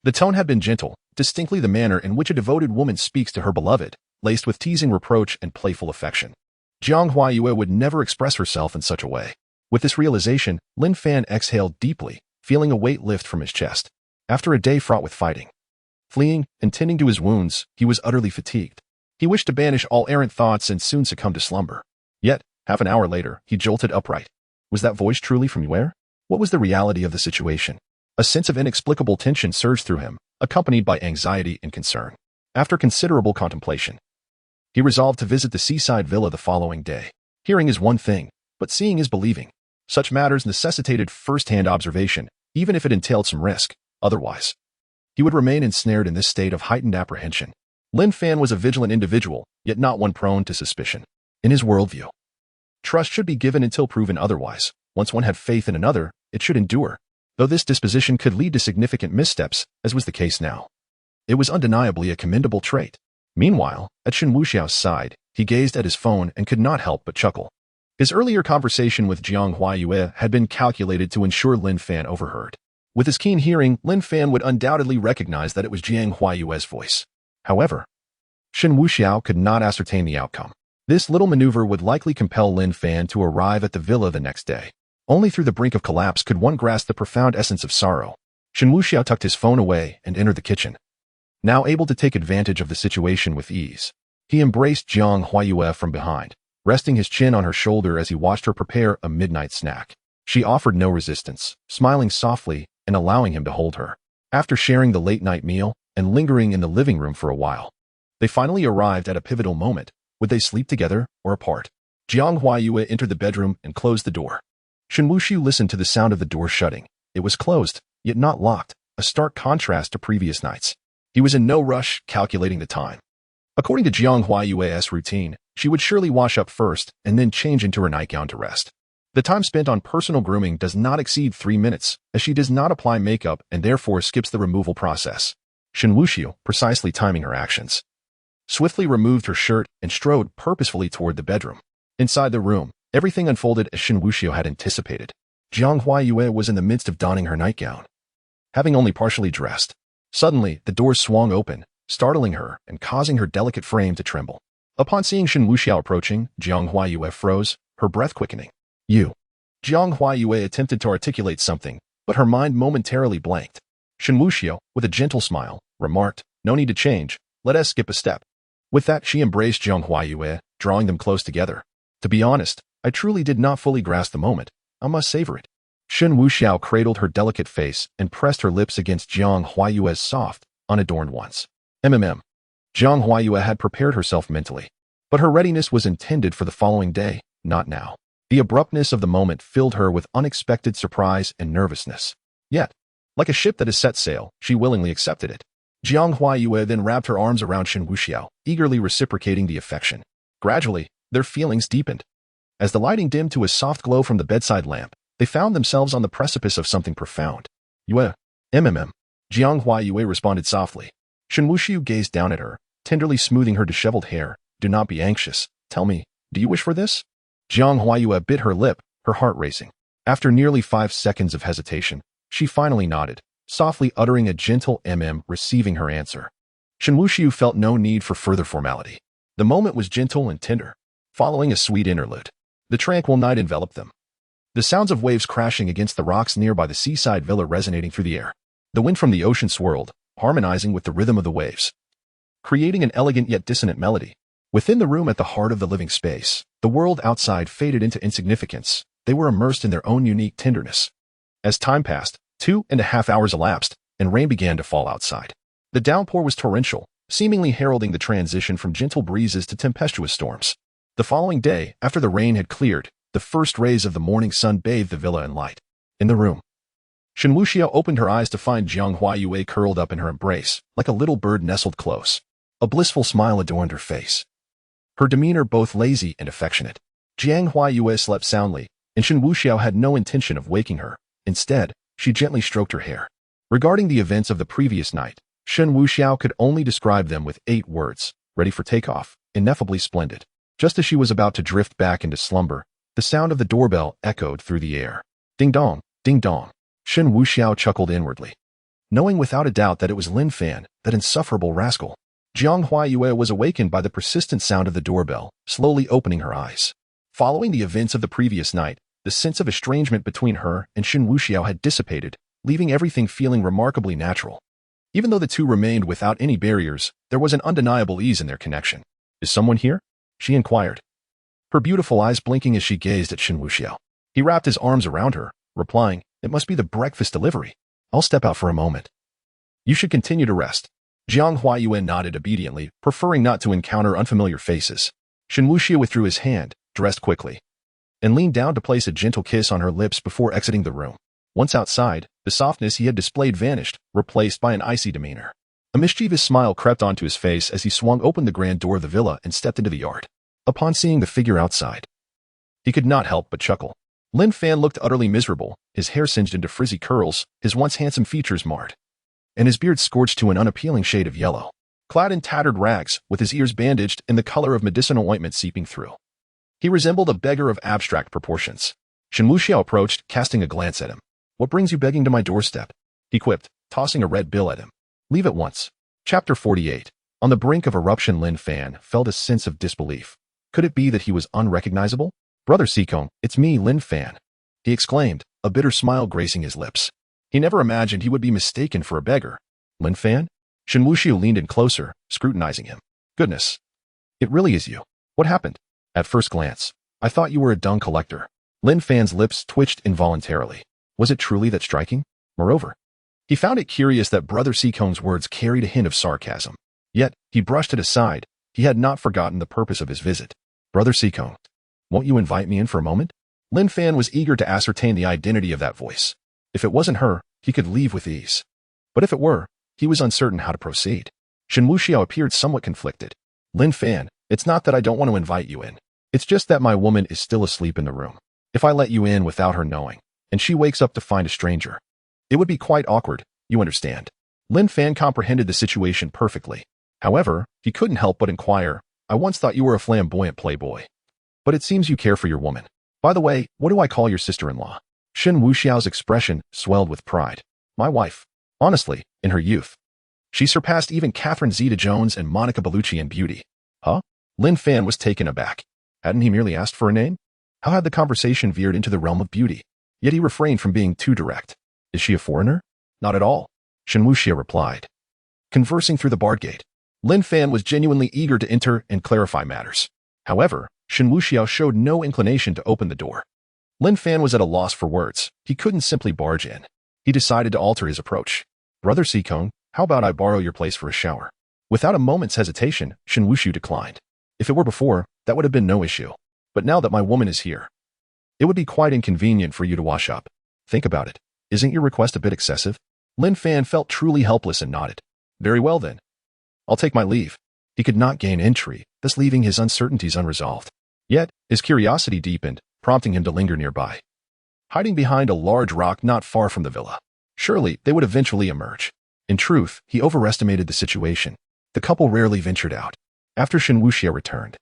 The tone had been gentle, distinctly the manner in which a devoted woman speaks to her beloved, laced with teasing reproach and playful affection. Jiang Huayue would never express herself in such a way. With this realization, Lin Fan exhaled deeply, feeling a weight lift from his chest. After a day fraught with fighting, fleeing, and tending to his wounds, he was utterly fatigued. He wished to banish all errant thoughts and soon succumb to slumber. Yet, half an hour later, he jolted upright. Was that voice truly from where? What was the reality of the situation? A sense of inexplicable tension surged through him, accompanied by anxiety and concern. After considerable contemplation, he resolved to visit the seaside villa the following day. Hearing is one thing, but seeing is believing. Such matters necessitated first-hand observation, even if it entailed some risk. Otherwise, he would remain ensnared in this state of heightened apprehension. Lin Fan was a vigilant individual, yet not one prone to suspicion. In his worldview, trust should be given until proven otherwise. Once one had faith in another, it should endure, though this disposition could lead to significant missteps, as was the case now. It was undeniably a commendable trait. Meanwhile, at Shen Wuxiao's side, he gazed at his phone and could not help but chuckle. His earlier conversation with Jiang Huayue had been calculated to ensure Lin Fan overheard. With his keen hearing, Lin Fan would undoubtedly recognize that it was Jiang Huayue's voice. However, Shen Wuxiao could not ascertain the outcome. This little maneuver would likely compel Lin Fan to arrive at the villa the next day. Only through the brink of collapse could one grasp the profound essence of sorrow. Shen Wuxiao tucked his phone away and entered the kitchen. Now able to take advantage of the situation with ease, he embraced Jiang Huayue from behind, resting his chin on her shoulder as he watched her prepare a midnight snack. She offered no resistance, smiling softly and allowing him to hold her. After sharing the late-night meal and lingering in the living room for a while, they finally arrived at a pivotal moment. Would they sleep together or apart? Jiang Huayue entered the bedroom and closed the door. Shen Wuxiao listened to the sound of the door shutting. It was closed, yet not locked, a stark contrast to previous nights. He was in no rush, calculating the time. According to Jiang Huayue's routine, she would surely wash up first and then change into her nightgown to rest. The time spent on personal grooming does not exceed 3 minutes, as she does not apply makeup and therefore skips the removal process. Shen Wuxiao, precisely timing her actions, swiftly removed her shirt and strode purposefully toward the bedroom. Inside the room, everything unfolded as Shen Wuxiao had anticipated. Jiang Huayue was in the midst of donning her nightgown, having only partially dressed. Suddenly, the door swung open, startling her and causing her delicate frame to tremble. Upon seeing Shen Wuxiao approaching, Jiang Huayue froze, her breath quickening. You. Jiang Huayue attempted to articulate something, but her mind momentarily blanked. Shen Wuxiao, with a gentle smile, remarked, "No need to change, let us skip a step." With that, she embraced Jiang Huayue, drawing them close together. To be honest, I truly did not fully grasp the moment. I must savor it. Shen Wuxiao cradled her delicate face and pressed her lips against Jiang Huayue's soft, unadorned ones. Jiang Huayue had prepared herself mentally, but her readiness was intended for the following day, not now. The abruptness of the moment filled her with unexpected surprise and nervousness. Yet, like a ship that has set sail, she willingly accepted it. Jiang Huayue then wrapped her arms around Shen Wuxiao, eagerly reciprocating the affection. Gradually, their feelings deepened. As the lighting dimmed to a soft glow from the bedside lamp, they found themselves on the precipice of something profound. Jiang Huayue responded softly. Shen Wuxiao gazed down at her, tenderly smoothing her disheveled hair. Do not be anxious. Tell me, do you wish for this? Jiang Huayue bit her lip, her heart racing. After nearly 5 seconds of hesitation, she finally nodded, softly uttering a gentle receiving her answer. Shen Wuxiao felt no need for further formality. The moment was gentle and tender. Following a sweet interlude, the tranquil night enveloped them. The sounds of waves crashing against the rocks nearby the seaside villa resonating through the air. The wind from the ocean swirled, harmonizing with the rhythm of the waves, creating an elegant yet dissonant melody. Within the room at the heart of the living space, the world outside faded into insignificance. They were immersed in their own unique tenderness. As time passed, 2.5 hours elapsed, and rain began to fall outside. The downpour was torrential, seemingly heralding the transition from gentle breezes to tempestuous storms. The following day, after the rain had cleared, the first rays of the morning sun bathed the villa in light. In the room, Shen Wuxiao opened her eyes to find Jiang Huayue curled up in her embrace, like a little bird nestled close. A blissful smile adorned her face, her demeanor both lazy and affectionate. Jiang Huayue slept soundly, and Shen Wuxiao had no intention of waking her. Instead, she gently stroked her hair. Regarding the events of the previous night, Shen Wuxiao could only describe them with 8 words: ready for takeoff, ineffably splendid. Just as she was about to drift back into slumber, the sound of the doorbell echoed through the air. Ding dong, ding dong. Shen Wuxiao chuckled inwardly, knowing without a doubt that it was Lin Fan, that insufferable rascal. Jiang Huayue was awakened by the persistent sound of the doorbell, slowly opening her eyes. Following the events of the previous night, the sense of estrangement between her and Shen Wuxiao had dissipated, leaving everything feeling remarkably natural. Even though the two remained without any barriers, there was an undeniable ease in their connection. Is someone here? She inquired, her beautiful eyes blinking as she gazed at Shen Wuxiao. He wrapped his arms around her, replying, "It must be the breakfast delivery. I'll step out for a moment." "You should continue to rest." Jiang Huayuan nodded obediently, preferring not to encounter unfamiliar faces. Shen Wuxiao withdrew his hand, dressed quickly, and leaned down to place a gentle kiss on her lips before exiting the room. Once outside, the softness he had displayed vanished, replaced by an icy demeanor. A mischievous smile crept onto his face as he swung open the grand door of the villa and stepped into the yard. Upon seeing the figure outside, he could not help but chuckle. Lin Fan looked utterly miserable, his hair singed into frizzy curls, his once handsome features marred, and his beard scorched to an unappealing shade of yellow. Clad in tattered rags, with his ears bandaged and the color of medicinal ointment seeping through, he resembled a beggar of abstract proportions. Shen Wuxiao approached, casting a glance at him. "What brings you begging to my doorstep?" he quipped, tossing a red bill at him. "Leave at once." Chapter 48. On the brink of eruption, Lin Fan felt a sense of disbelief. Could it be that he was unrecognizable? "Brother Sikong, it's me, Lin Fan," he exclaimed, a bitter smile gracing his lips. He never imagined he would be mistaken for a beggar. "Lin Fan?" Shen Wuxiao leaned in closer, scrutinizing him. "Goodness. It really is you. What happened?" "At first glance, I thought you were a dung collector." Lin Fan's lips twitched involuntarily. Was it truly that striking? Moreover, he found it curious that Brother Sikong's words carried a hint of sarcasm. Yet, he brushed it aside. He had not forgotten the purpose of his visit. "Brother Sikong, won't you invite me in for a moment?" Lin Fan was eager to ascertain the identity of that voice. If it wasn't her, he could leave with ease. But if it were, he was uncertain how to proceed. Shen Wuxiao appeared somewhat conflicted. "Lin Fan, it's not that I don't want to invite you in. It's just that my woman is still asleep in the room. If I let you in without her knowing, and she wakes up to find a stranger, it would be quite awkward, you understand." Lin Fan comprehended the situation perfectly. However, he couldn't help but inquire, "I once thought you were a flamboyant playboy. But it seems you care for your woman. By the way, what do I call your sister-in-law?" Shen Wuxiao's expression swelled with pride. "My wife. Honestly, in her youth, she surpassed even Catherine Zeta-Jones and Monica Bellucci in beauty." "Huh?" Lin Fan was taken aback. Hadn't he merely asked for a name? How had the conversation veered into the realm of beauty? Yet he refrained from being too direct. "Is she a foreigner?" "Not at all," Shen Wuxiao replied. Conversing through the barred gate, Lin Fan was genuinely eager to enter and clarify matters. However, Shen Wuxiao showed no inclination to open the door. Lin Fan was at a loss for words. He couldn't simply barge in. He decided to alter his approach. "Brother Sikong, how about I borrow your place for a shower?" Without a moment's hesitation, Shen Wuxiao declined. "If it were before, that would have been no issue. But now that my woman is here, it would be quite inconvenient for you to wash up. Think about it. Isn't your request a bit excessive?" Lin Fan felt truly helpless and nodded. "Very well then. I'll take my leave." He could not gain entry, thus leaving his uncertainties unresolved. Yet, his curiosity deepened, prompting him to linger nearby, hiding behind a large rock not far from the villa. Surely, they would eventually emerge. In truth, he overestimated the situation. The couple rarely ventured out. After Shen Wuxiao returned,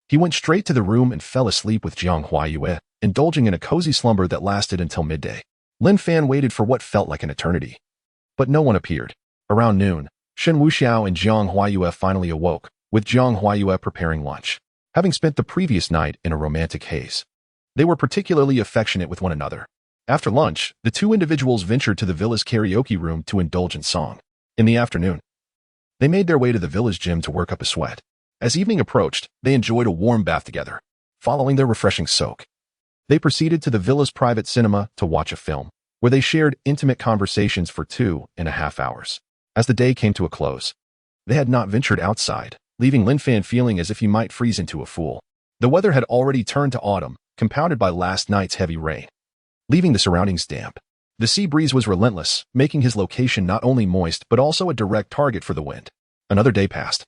he went straight to the room and fell asleep with Jiang Huayue, indulging in a cozy slumber that lasted until midday. Lin Fan waited for what felt like an eternity. But no one appeared. Around noon, Shen Wuxiao and Jiang Huayue finally awoke, with Jiang Huayue preparing lunch. Having spent the previous night in a romantic haze, they were particularly affectionate with one another. After lunch, the two individuals ventured to the villa's karaoke room to indulge in song. In the afternoon, they made their way to the villa's gym to work up a sweat. As evening approached, they enjoyed a warm bath together. Following their refreshing soak, they proceeded to the villa's private cinema to watch a film, where they shared intimate conversations for 2.5 hours. As the day came to a close, they had not ventured outside, leaving Lin Fan feeling as if he might freeze into a fool. The weather had already turned to autumn, compounded by last night's heavy rain, leaving the surroundings damp. The sea breeze was relentless, making his location not only moist but also a direct target for the wind. Another day passed,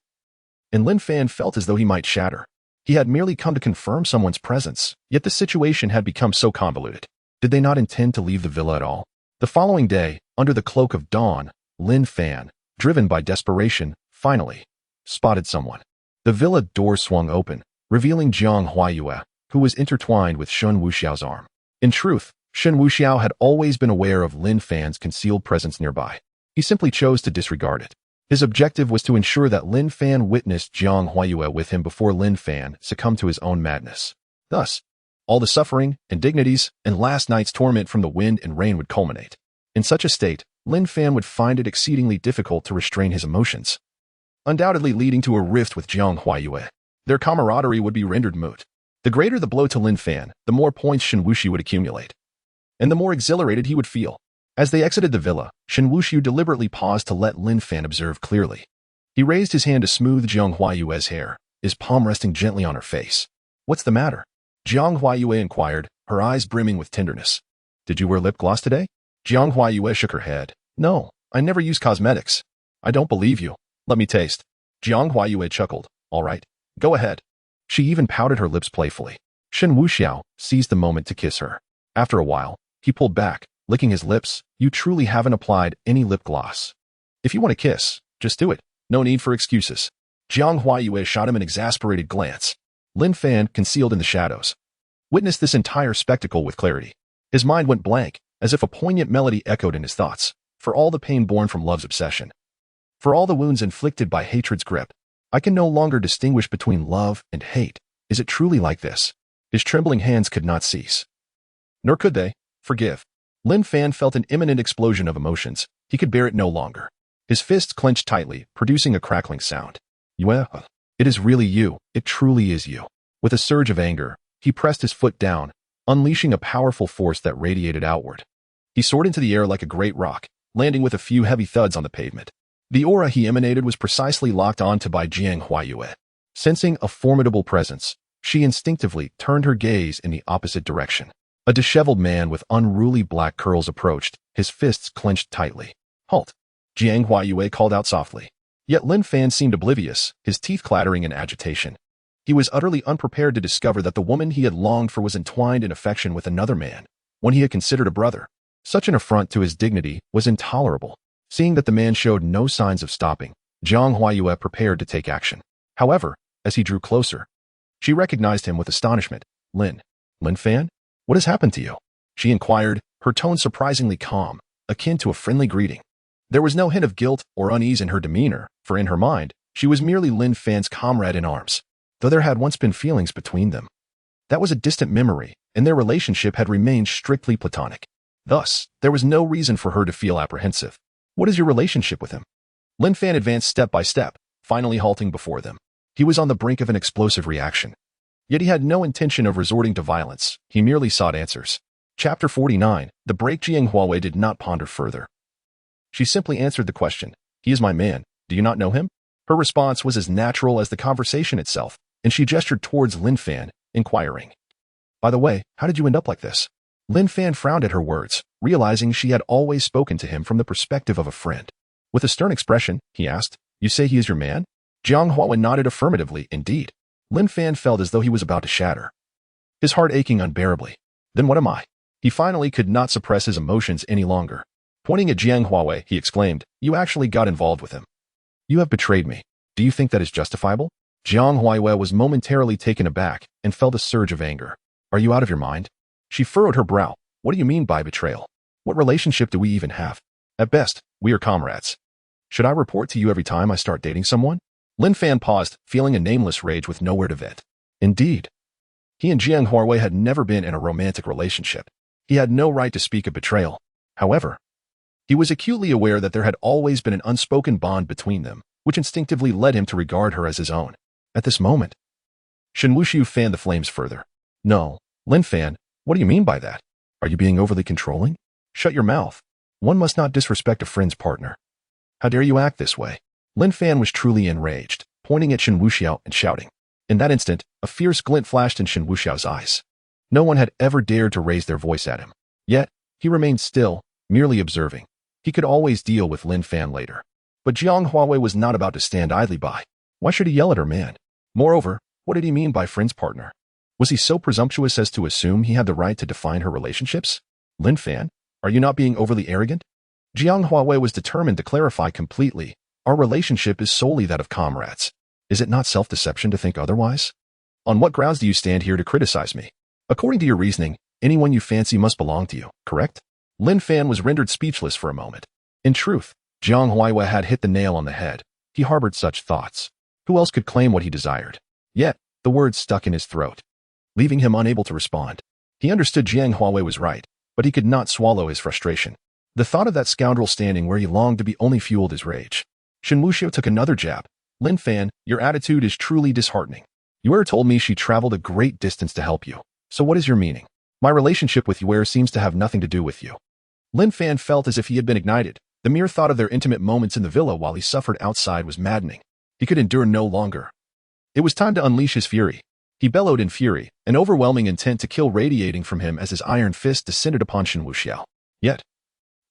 and Lin Fan felt as though he might shatter. He had merely come to confirm someone's presence, yet the situation had become so convoluted. Did they not intend to leave the villa at all? The following day, under the cloak of dawn, Lin Fan, driven by desperation, finally spotted someone. The villa door swung open, revealing Jiang Huayue, who was intertwined with Shen Wuxiao's arm. In truth, Shen Wuxiao had always been aware of Lin Fan's concealed presence nearby. He simply chose to disregard it. His objective was to ensure that Lin Fan witnessed Jiang Huayue with him before Lin Fan succumbed to his own madness. Thus, all the suffering, indignities, and last night's torment from the wind and rain would culminate. In such a state, Lin Fan would find it exceedingly difficult to restrain his emotions, undoubtedly leading to a rift with Jiang Huayue. Their camaraderie would be rendered moot. The greater the blow to Lin Fan, the more points Shen Wuxiao would accumulate, and the more exhilarated he would feel. As they exited the villa, Shen Wuxiao deliberately paused to let Lin Fan observe clearly. He raised his hand to smooth Jiang Huayue's hair, his palm resting gently on her face. "What's the matter?" Jiang Huayue inquired, her eyes brimming with tenderness. "Did you wear lip gloss today?" Jiang Huayue shook her head. "No, I never use cosmetics." "I don't believe you. Let me taste." Jiang Huayue chuckled. "All right, go ahead." She even pouted her lips playfully. Shen Wuxiao seized the moment to kiss her. After a while, he pulled back, licking his lips. "You truly haven't applied any lip gloss. If you want to kiss, just do it. No need for excuses." Jiang Huayue shot him an exasperated glance. Lin Fan, concealed in the shadows, witnessed this entire spectacle with clarity. His mind went blank, as if a poignant melody echoed in his thoughts. For all the pain born from love's obsession, for all the wounds inflicted by hatred's grip, I can no longer distinguish between love and hate. Is it truly like this? His trembling hands could not cease. Nor could they. Forgive. Lin Fan felt an imminent explosion of emotions. He could bear it no longer. His fists clenched tightly, producing a crackling sound. It is really you. It truly is you." With a surge of anger, he pressed his foot down, unleashing a powerful force that radiated outward. He soared into the air like a great rock, landing with a few heavy thuds on the pavement. The aura he emanated was precisely locked onto by Jiang Huayue. Sensing a formidable presence, she instinctively turned her gaze in the opposite direction. A disheveled man with unruly black curls approached, his fists clenched tightly. "Halt!" Jiang Huayue called out softly. Yet Lin Fan seemed oblivious, his teeth clattering in agitation. He was utterly unprepared to discover that the woman he had longed for was entwined in affection with another man, one he had considered a brother. Such an affront to his dignity was intolerable. Seeing that the man showed no signs of stopping, Jiang Huayue prepared to take action. However, as he drew closer, she recognized him with astonishment. Lin Fan? What has happened to you?" she inquired, her tone surprisingly calm, akin to a friendly greeting. There was no hint of guilt or unease in her demeanor, for in her mind, she was merely Lin Fan's comrade in arms, though there had once been feelings between them. That was a distant memory, and their relationship had remained strictly platonic. Thus, there was no reason for her to feel apprehensive. "What is your relationship with him?" Lin Fan advanced step by step, finally halting before them. He was on the brink of an explosive reaction. Yet he had no intention of resorting to violence. He merely sought answers. Chapter 49. The break. Jiang Huayue did not ponder further. She simply answered the question. "He is my man. Do you not know him?" Her response was as natural as the conversation itself, and she gestured towards Lin Fan, inquiring, "By the way, how did you end up like this?" Lin Fan frowned at her words, realizing she had always spoken to him from the perspective of a friend. With a stern expression, he asked, "You say he is your man?" Jiang Huayue nodded affirmatively. "Indeed." Lin Fan felt as though he was about to shatter, his heart aching unbearably. "Then what am I?" He finally could not suppress his emotions any longer. Pointing at Jiang Huayue, he exclaimed, "You actually got involved with him. You have betrayed me. Do you think that is justifiable?" Jiang Huayue was momentarily taken aback and felt a surge of anger. "Are you out of your mind?" She furrowed her brow. "What do you mean by betrayal? What relationship do we even have? At best, we are comrades. Should I report to you every time I start dating someone?" Lin Fan paused, feeling a nameless rage with nowhere to vent. Indeed, he and Jiang Huayue had never been in a romantic relationship. He had no right to speak of betrayal. However, he was acutely aware that there had always been an unspoken bond between them, which instinctively led him to regard her as his own. At this moment, Shen Wuxiao fanned the flames further. "No, Lin Fan, what do you mean by that? Are you being overly controlling? Shut your mouth. One must not disrespect a friend's partner. How dare you act this way?" Lin Fan was truly enraged, pointing at Shen Wuxiao and shouting. In that instant, a fierce glint flashed in Shen Wuxiao's eyes. No one had ever dared to raise their voice at him. Yet, he remained still, merely observing. He could always deal with Lin Fan later. But Jiang Huayue was not about to stand idly by. Why should he yell at her man? Moreover, what did he mean by friend's partner? Was he so presumptuous as to assume he had the right to define her relationships? Lin Fan, are you not being overly arrogant? Jiang Huayue was determined to clarify completely. Our relationship is solely that of comrades. Is it not self-deception to think otherwise? On what grounds do you stand here to criticize me? According to your reasoning, anyone you fancy must belong to you, correct? Lin Fan was rendered speechless for a moment. In truth, Jiang Huayue had hit the nail on the head. He harbored such thoughts. Who else could claim what he desired? Yet, the words stuck in his throat, leaving him unable to respond. He understood Jiang Huayue was right, but he could not swallow his frustration. The thought of that scoundrel standing where he longed to be only fueled his rage. Shen Wuxiao took another jab. Lin Fan, your attitude is truly disheartening. Yuer told me she traveled a great distance to help you. So what is your meaning? My relationship with Yuer seems to have nothing to do with you. Lin Fan felt as if he had been ignited. The mere thought of their intimate moments in the villa while he suffered outside was maddening. He could endure no longer. It was time to unleash his fury. He bellowed in fury, an overwhelming intent to kill radiating from him as his iron fist descended upon Shen Wuxiao. Yet,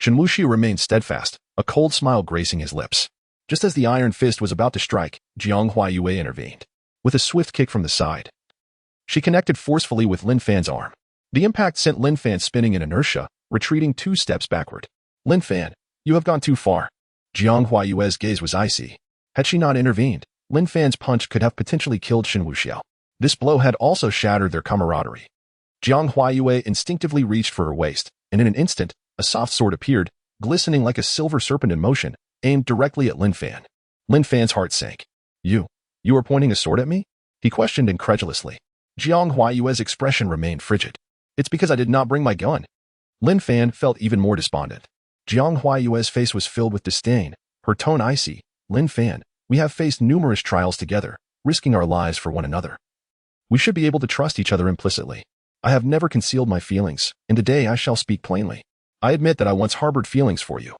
Shen Wuxiao remained steadfast, a cold smile gracing his lips. Just as the iron fist was about to strike, Jiang Huayue intervened. With a swift kick from the side, she connected forcefully with Lin Fan's arm. The impact sent Lin Fan spinning in inertia, retreating 2 steps backward. Lin Fan, you have gone too far. Jiang Huayue's gaze was icy. Had she not intervened, Lin Fan's punch could have potentially killed Shen Wuxiao. This blow had also shattered their camaraderie. Jiang Huayue instinctively reached for her waist, and in an instant, a soft sword appeared, glistening like a silver serpent in motion, aimed directly at Lin Fan. Lin Fan's heart sank. You are pointing a sword at me? He questioned incredulously. Jiang Huayue's expression remained frigid. It's because I did not bring my gun. Lin Fan felt even more despondent. Jiang Huayue's face was filled with disdain, her tone icy. Lin Fan, we have faced numerous trials together, risking our lives for one another. We should be able to trust each other implicitly. I have never concealed my feelings, and today I shall speak plainly. I admit that I once harbored feelings for you,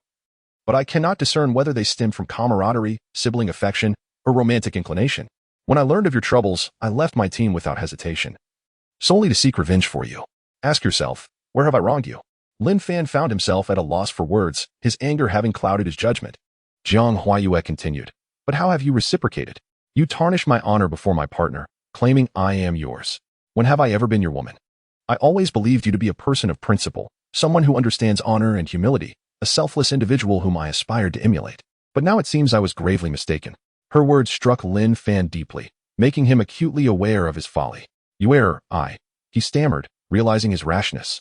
but I cannot discern whether they stem from camaraderie, sibling affection, or romantic inclination. When I learned of your troubles, I left my team without hesitation, solely to seek revenge for you. Ask yourself, where have I wronged you? Lin Fan found himself at a loss for words, his anger having clouded his judgment. Jiang Huayue continued, but how have you reciprocated? You tarnish my honor before my partner, claiming I am yours. When have I ever been your woman? I always believed you to be a person of principle, someone who understands honor and humility, a selfless individual whom I aspired to emulate. But now it seems I was gravely mistaken. Her words struck Lin Fan deeply, making him acutely aware of his folly. You err, he stammered, realizing his rashness.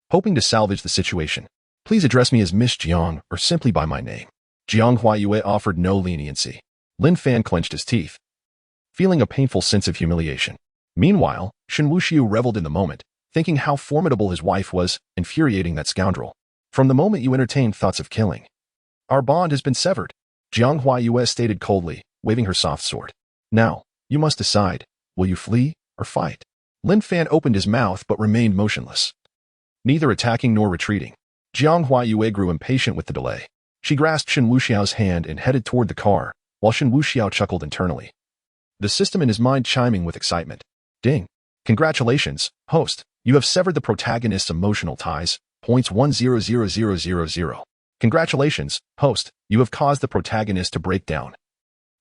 Hoping to salvage the situation, please address me as Miss Jiang or simply by my name. Jiang Huayue offered no leniency. Lin Fan clenched his teeth, feeling a painful sense of humiliation. Meanwhile, Shen Wuxiao reveled in the moment, thinking how formidable his wife was, infuriating that scoundrel. From the moment you entertained thoughts of killing, our bond has been severed, Jiang Huayue stated coldly, waving her soft sword. Now, you must decide, will you flee or fight? Lin Fan opened his mouth but remained motionless, neither attacking nor retreating. Jiang Huayue grew impatient with the delay. She grasped Shen Wuxiao's hand and headed toward the car, while Shen Wuxiao chuckled internally, the system in his mind chiming with excitement. Ding. Congratulations, host. You have severed the protagonist's emotional ties. Points 100,000. Congratulations, host. You have caused the protagonist to break down.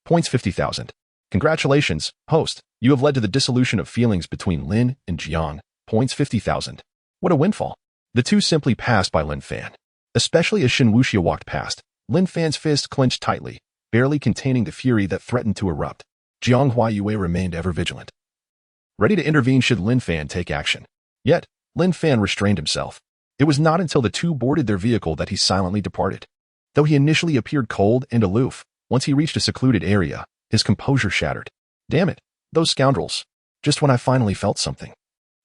Points 50,000. Congratulations, host. You have led to the dissolution of feelings between Lin and Jiang. Points 50,000. What a windfall. The two simply passed by Lin Fan. Especially as Shen Wuxiao walked past, Lin Fan's fist clenched tightly, barely containing the fury that threatened to erupt. Jiang Huayue remained ever vigilant, ready to intervene should Lin Fan take action. Yet, Lin Fan restrained himself. It was not until the two boarded their vehicle that he silently departed. Though he initially appeared cold and aloof, once he reached a secluded area, his composure shattered. Damn it, those scoundrels. Just when I finally felt something.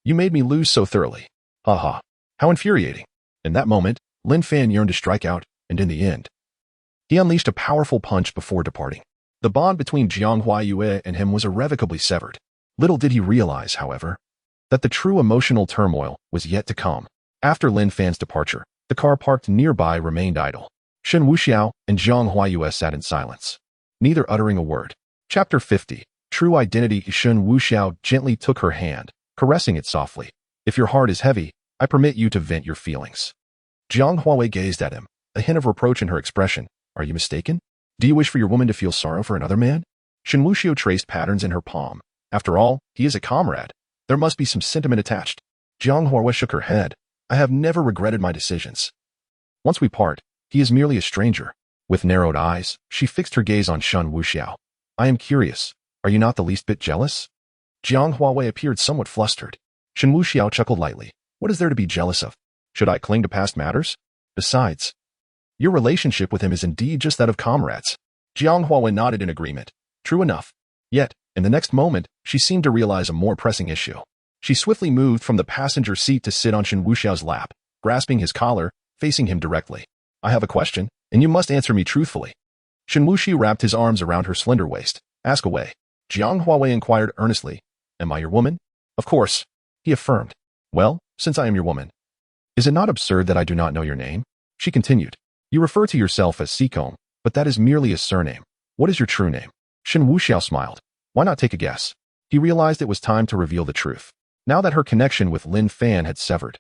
You made me lose so thoroughly. Ha ha. How infuriating. In that moment, Lin Fan yearned to strike out, and in the end, he unleashed a powerful punch before departing. The bond between Jiang Huayue and him was irrevocably severed. Little did he realize, however, that the true emotional turmoil was yet to come. After Lin Fan's departure, the car parked nearby remained idle. Shen Wuxiao and Jiang Huayue sat in silence, neither uttering a word. Chapter 50. True Identity. Shen Wuxiao gently took her hand, caressing it softly. If your heart is heavy, I permit you to vent your feelings. Jiang Huayue gazed at him, a hint of reproach in her expression. Are you mistaken? Do you wish for your woman to feel sorrow for another man? Shen Wuxiao traced patterns in her palm. After all, he is a comrade. There must be some sentiment attached. Jiang Huayue shook her head. I have never regretted my decisions. Once we part, he is merely a stranger. With narrowed eyes, she fixed her gaze on Shen Wuxiao. I am curious. Are you not the least bit jealous? Jiang Huayue appeared somewhat flustered. Shen Wuxiao chuckled lightly. What is there to be jealous of? Should I cling to past matters? Besides, your relationship with him is indeed just that of comrades. Jiang Huayue nodded in agreement. True enough. Yet, in the next moment, she seemed to realize a more pressing issue. She swiftly moved from the passenger seat to sit on Shen Wuxiao's lap, grasping his collar, facing him directly. I have a question, and you must answer me truthfully. Shen Wuxiao wrapped his arms around her slender waist. Ask away. Jiang Huayue inquired earnestly. Am I your woman? Of course, he affirmed. Well, since I am your woman. Is it not absurd that I do not know your name? She continued. You refer to yourself as Seacombe, but that is merely a surname. What is your true name? Shen Wuxiao smiled. Why not take a guess? He realized it was time to reveal the truth. Now that her connection with Lin Fan had severed,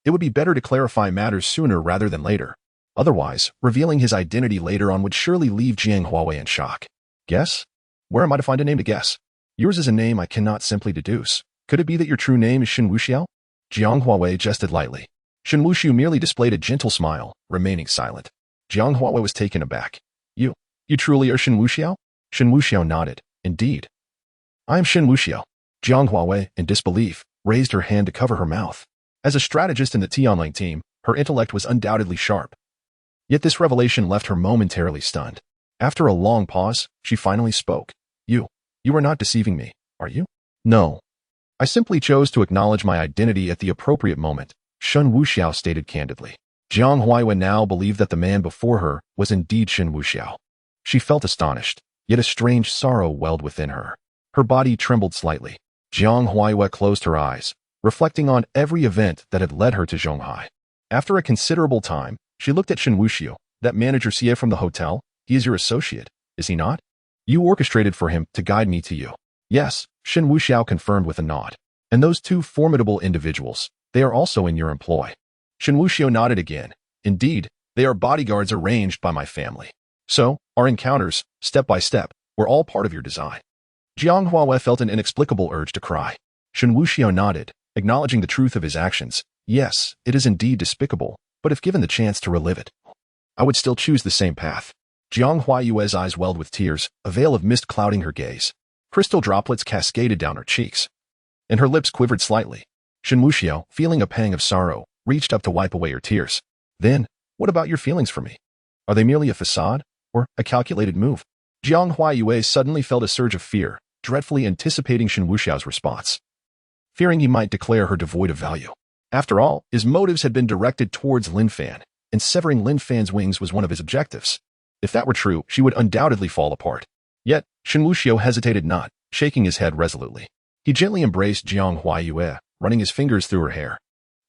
it would be better to clarify matters sooner rather than later. Otherwise, revealing his identity later on would surely leave Jiang Huawei in shock. Guess? Where am I to find a name to guess? Yours is a name I cannot simply deduce. Could it be that your true name is Shen Wuxiao? Jiang Huawei jested lightly. Shen Wuxiao merely displayed a gentle smile, remaining silent. Jiang Huawei was taken aback. You truly are Shen Wuxiao? Shen Wuxiao nodded. Indeed. I am Shen Wuxiao. Jiang Huawei, in disbelief, raised her hand to cover her mouth. As a strategist in the Tianling team, her intellect was undoubtedly sharp. Yet this revelation left her momentarily stunned. After a long pause, she finally spoke. You are not deceiving me, are you? No. I simply chose to acknowledge my identity at the appropriate moment, Shen Wuxiao stated candidly. Jiang Huaiwen now believed that the man before her was indeed Shen Wuxiao. She felt astonished, yet a strange sorrow welled within her. Her body trembled slightly. Jiang Huaiwen closed her eyes, reflecting on every event that had led her to Zhonghai. After a considerable time, she looked at Shen Wuxiao, that manager CA from the hotel. He is your associate, is he not? You orchestrated for him to guide me to you. Yes, Shen Wuxiao confirmed with a nod. And those two formidable individuals, they are also in your employ. Shen Wuxiao nodded again. Indeed, they are bodyguards arranged by my family. So, our encounters, step by step, were all part of your design. Jiang Huawei felt an inexplicable urge to cry. Shen Wuxiao nodded, acknowledging the truth of his actions. Yes, it is indeed despicable, but if given the chance to relive it, I would still choose the same path. Jiang Huayue's eyes welled with tears, a veil of mist clouding her gaze. Crystal droplets cascaded down her cheeks, and her lips quivered slightly. Shen Wuxiao, feeling a pang of sorrow, reached up to wipe away her tears. Then, what about your feelings for me? Are they merely a facade, or a calculated move? Jiang Huayue suddenly felt a surge of fear, dreadfully anticipating Shen Wuxiao's response, fearing he might declare her devoid of value. After all, his motives had been directed towards Lin Fan, and severing Lin Fan's wings was one of his objectives. If that were true, she would undoubtedly fall apart. Yet, Shen Wuxiao hesitated not, shaking his head resolutely. He gently embraced Jiang Huayue, running his fingers through her hair.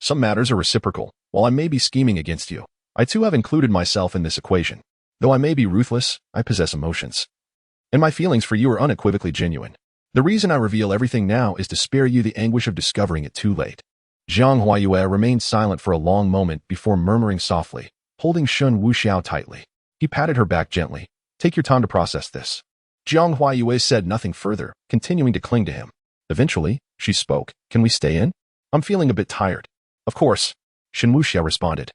Some matters are reciprocal. While I may be scheming against you, I too have included myself in this equation. Though I may be ruthless, I possess emotions. And my feelings for you are unequivocally genuine. The reason I reveal everything now is to spare you the anguish of discovering it too late. Jiang Huayue remained silent for a long moment before murmuring softly, holding Shen Wuxiao tightly. He patted her back gently. Take your time to process this. Jiang Huayue said nothing further, continuing to cling to him. Eventually, she spoke. Can we stay in? I'm feeling a bit tired. Of course, Shen Wuxiao responded,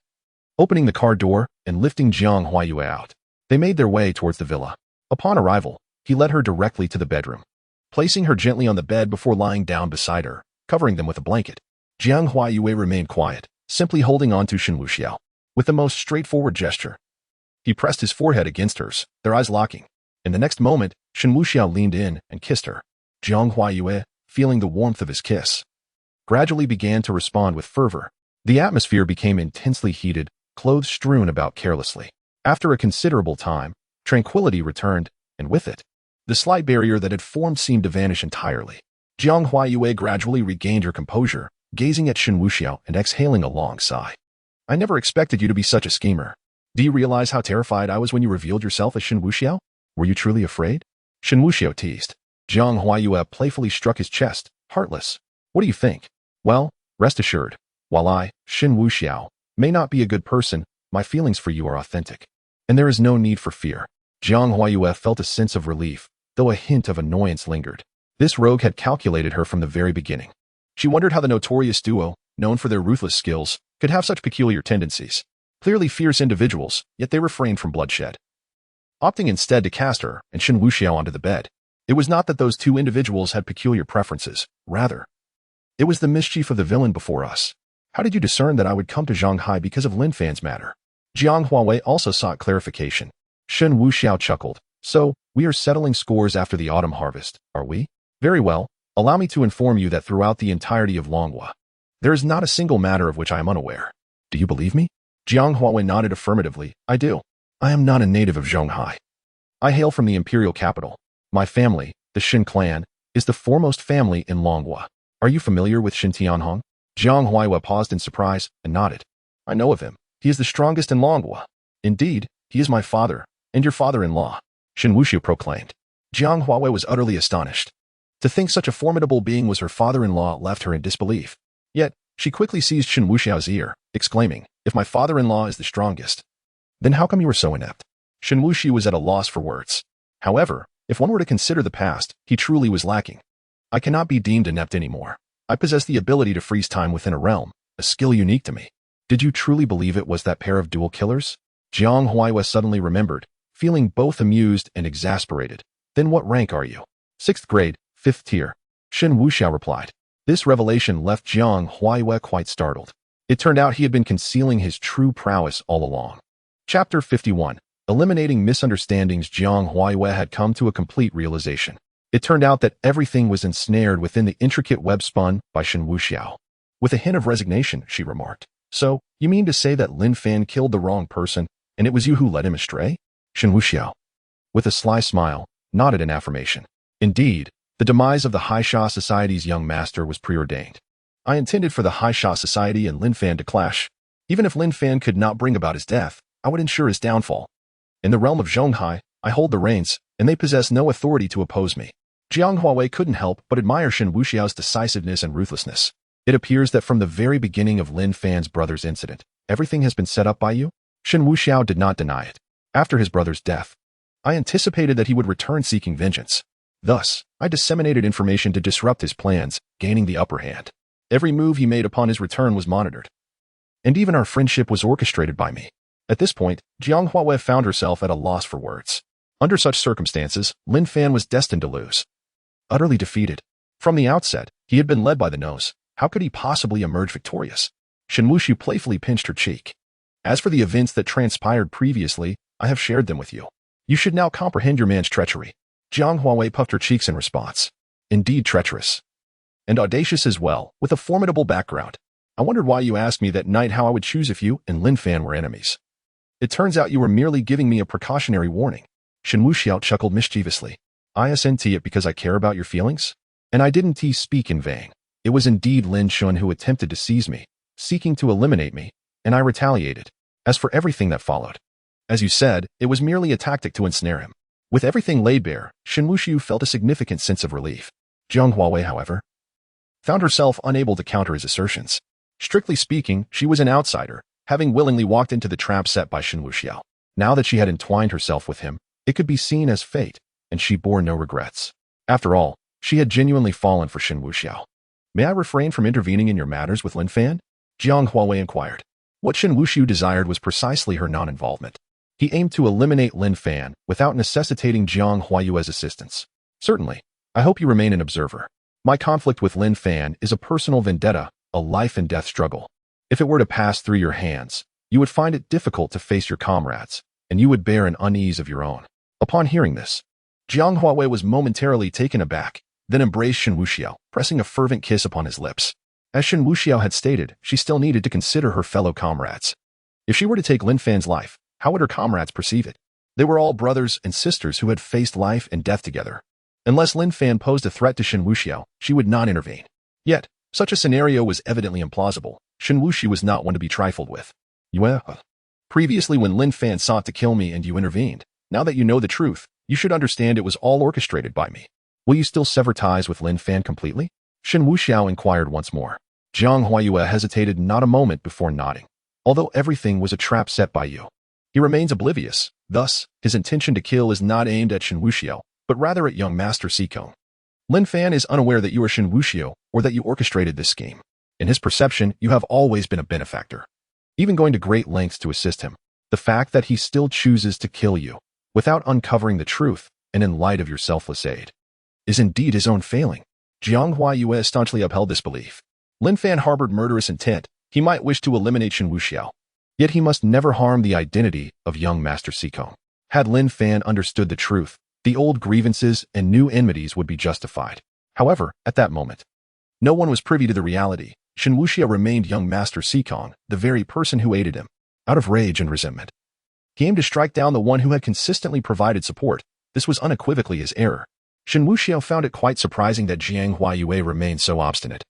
opening the car door and lifting Jiang Huayue out. They made their way towards the villa. Upon arrival, he led her directly to the bedroom, placing her gently on the bed before lying down beside her, covering them with a blanket. Jiang Huayue remained quiet, simply holding on to Shen Wuxiao. With the most straightforward gesture, he pressed his forehead against hers, their eyes locking. In the next moment, Shen Wuxiao leaned in and kissed her. Jiang Huayue, feeling the warmth of his kiss, gradually began to respond with fervor. The atmosphere became intensely heated, clothes strewn about carelessly. After a considerable time, tranquility returned, and with it, the slight barrier that had formed seemed to vanish entirely. Jiang Huayue gradually regained her composure, gazing at Shen Wuxiao and exhaling a long sigh. I never expected you to be such a schemer. Do you realize how terrified I was when you revealed yourself as Shen Wuxiao? Were you truly afraid? Shen Wuxiao teased. Jiang Huayue playfully struck his chest, heartless. What do you think? Well, rest assured, while I, Shen Wuxiao, may not be a good person, my feelings for you are authentic. And there is no need for fear. Jiang Huayue felt a sense of relief, though a hint of annoyance lingered. This rogue had calculated her from the very beginning. She wondered how the notorious duo, known for their ruthless skills, could have such peculiar tendencies. Clearly fierce individuals, yet they refrained from bloodshed, opting instead to cast her and Shen Wuxiao onto the bed. It was not that those two individuals had peculiar preferences. Rather, it was the mischief of the villain before us. How did you discern that I would come to Zhonghai because of Lin Fan's matter? Jiang Huawei also sought clarification. Shen Wuxiao chuckled. So, we are settling scores after the autumn harvest, are we? Very well. Allow me to inform you that throughout the entirety of Longhua, there is not a single matter of which I am unaware. Do you believe me? Jiang Huawei nodded affirmatively. I do. I am not a native of Zhonghai. I hail from the imperial capital. My family, the Shen clan, is the foremost family in Longhua. Are you familiar with Shen Tianhong? Jiang Huaiwa paused in surprise and nodded. I know of him. He is the strongest in Longhua. Indeed, he is my father, and your father-in-law, Shen Wuxiao proclaimed. Jiang Huaiwa was utterly astonished. To think such a formidable being was her father-in-law left her in disbelief. Yet, she quickly seized Shen Wuxiao's ear, exclaiming, if my father-in-law is the strongest, then how come you were so inept? Shen Wuxiao was at a loss for words. However, if one were to consider the past, he truly was lacking. I cannot be deemed inept anymore. I possess the ability to freeze time within a realm, a skill unique to me. Did you truly believe it was that pair of dual killers? Jiang Huaiwa suddenly remembered, feeling both amused and exasperated. Then what rank are you? 6th grade, 5th tier. Shen Wuxiao replied. This revelation left Jiang Huaiwa quite startled. It turned out he had been concealing his true prowess all along. Chapter 51. Eliminating misunderstandings. Jiang Huaiwa had come to a complete realization. It turned out that everything was ensnared within the intricate web spun by Shen Wuxiao. With a hint of resignation, she remarked. So, you mean to say that Lin Fan killed the wrong person, and it was you who led him astray? Shen Wuxiao, with a sly smile, nodded in affirmation. Indeed, the demise of the Haisha Society's young master was preordained. I intended for the Haisha Society and Lin Fan to clash. Even if Lin Fan could not bring about his death, I would ensure his downfall. In the realm of Zhonghai, I hold the reins, and they possess no authority to oppose me. Jiang Huawei couldn't help but admire Shen Wuxiao's decisiveness and ruthlessness. It appears that from the very beginning of Lin Fan's brother's incident, everything has been set up by you? Shen Wuxiao did not deny it. After his brother's death, I anticipated that he would return seeking vengeance. Thus, I disseminated information to disrupt his plans, gaining the upper hand. Every move he made upon his return was monitored. And even our friendship was orchestrated by me. At this point, Jiang Huawei found herself at a loss for words. Under such circumstances, Lin Fan was destined to lose. Utterly defeated. From the outset, he had been led by the nose. How could he possibly emerge victorious? Shen Wuxiao playfully pinched her cheek. As for the events that transpired previously, I have shared them with you. You should now comprehend your man's treachery. Jiang Huawei puffed her cheeks in response. Indeed treacherous. And audacious as well, with a formidable background. I wondered why you asked me that night how I would choose if you and Lin Fan were enemies. It turns out you were merely giving me a precautionary warning. Shen Wuxiao chuckled mischievously. I assent it because I care about your feelings? And I didn't speak in vain. It was indeed Lin Shun who attempted to seize me, seeking to eliminate me, and I retaliated. As for everything that followed, as you said, it was merely a tactic to ensnare him. With everything laid bare, Shen Wuxiao felt a significant sense of relief. Jiang Huawei, however, found herself unable to counter his assertions. Strictly speaking, she was an outsider, having willingly walked into the trap set by Shen Wuxiao. Now that she had entwined herself with him, it could be seen as fate, and she bore no regrets. After all, she had genuinely fallen for Shen Wuxiao. May I refrain from intervening in your matters with Lin Fan? Jiang Huawei inquired. What Shen Wuxiao desired was precisely her non-involvement. He aimed to eliminate Lin Fan without necessitating Jiang Huayue's assistance. Certainly, I hope you remain an observer. My conflict with Lin Fan is a personal vendetta, a life-and-death struggle. If it were to pass through your hands, you would find it difficult to face your comrades, and you would bear an unease of your own. Upon hearing this, Jiang Huawei was momentarily taken aback, then embraced Shen Wuxiao, pressing a fervent kiss upon his lips. As Shen Wuxiao had stated, she still needed to consider her fellow comrades. If she were to take Lin Fan's life, how would her comrades perceive it? They were all brothers and sisters who had faced life and death together. Unless Lin Fan posed a threat to Shen Wuxiao, she would not intervene. Yet, such a scenario was evidently implausible. Shen Wuxiao was not one to be trifled with. Previously when Lin Fan sought to kill me and you intervened, now that you know the truth, you should understand it was all orchestrated by me. Will you still sever ties with Lin Fan completely? Shen Wuxiao inquired once more. Jiang Huayue hesitated not a moment before nodding. Although everything was a trap set by you, he remains oblivious. Thus, his intention to kill is not aimed at Shen Wuxiao, but rather at young Master Sicong. Lin Fan is unaware that you are Shen Wuxiao or that you orchestrated this scheme. In his perception, you have always been a benefactor, even going to great lengths to assist him. The fact that he still chooses to kill you, without uncovering the truth and in light of your selfless aid, is indeed his own failing. Jiang Huayue staunchly upheld this belief. Lin Fan harbored murderous intent. He might wish to eliminate Shen Wuxiao, yet he must never harm the identity of young Master Sicong. Had Lin Fan understood the truth, the old grievances and new enmities would be justified. However, at that moment, no one was privy to the reality. Shen Wuxiao remained young Master Sicong, the very person who aided him. Out of rage and resentment, he aimed to strike down the one who had consistently provided support. This was unequivocally his error. Shen Wuxiao found it quite surprising that Jiang Huayue remained so obstinate.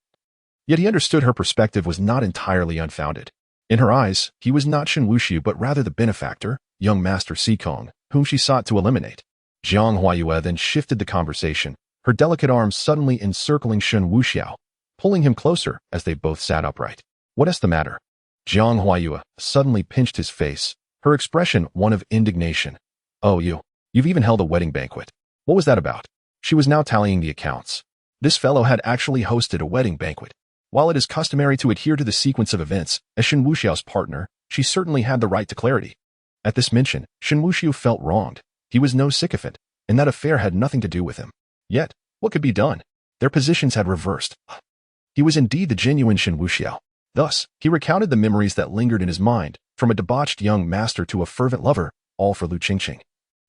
Yet he understood her perspective was not entirely unfounded. In her eyes, he was not Shen Wuxiao but rather the benefactor, young Master Sikong, whom she sought to eliminate. Jiang Huayue then shifted the conversation, her delicate arms suddenly encircling Shen Wuxiao, pulling him closer as they both sat upright. What is the matter? Jiang Huayue suddenly pinched his face, her expression one of indignation. Oh, you've even held a wedding banquet. What was that about? She was now tallying the accounts. This fellow had actually hosted a wedding banquet. While it is customary to adhere to the sequence of events, as Shen Wuxiao's partner, she certainly had the right to clarity. At this mention, Shen Wuxiao felt wronged. He was no sycophant, and that affair had nothing to do with him. Yet, what could be done? Their positions had reversed. He was indeed the genuine Shen Wuxiao. Thus, he recounted the memories that lingered in his mind, from a debauched young master to a fervent lover, all for Lu Qingqing.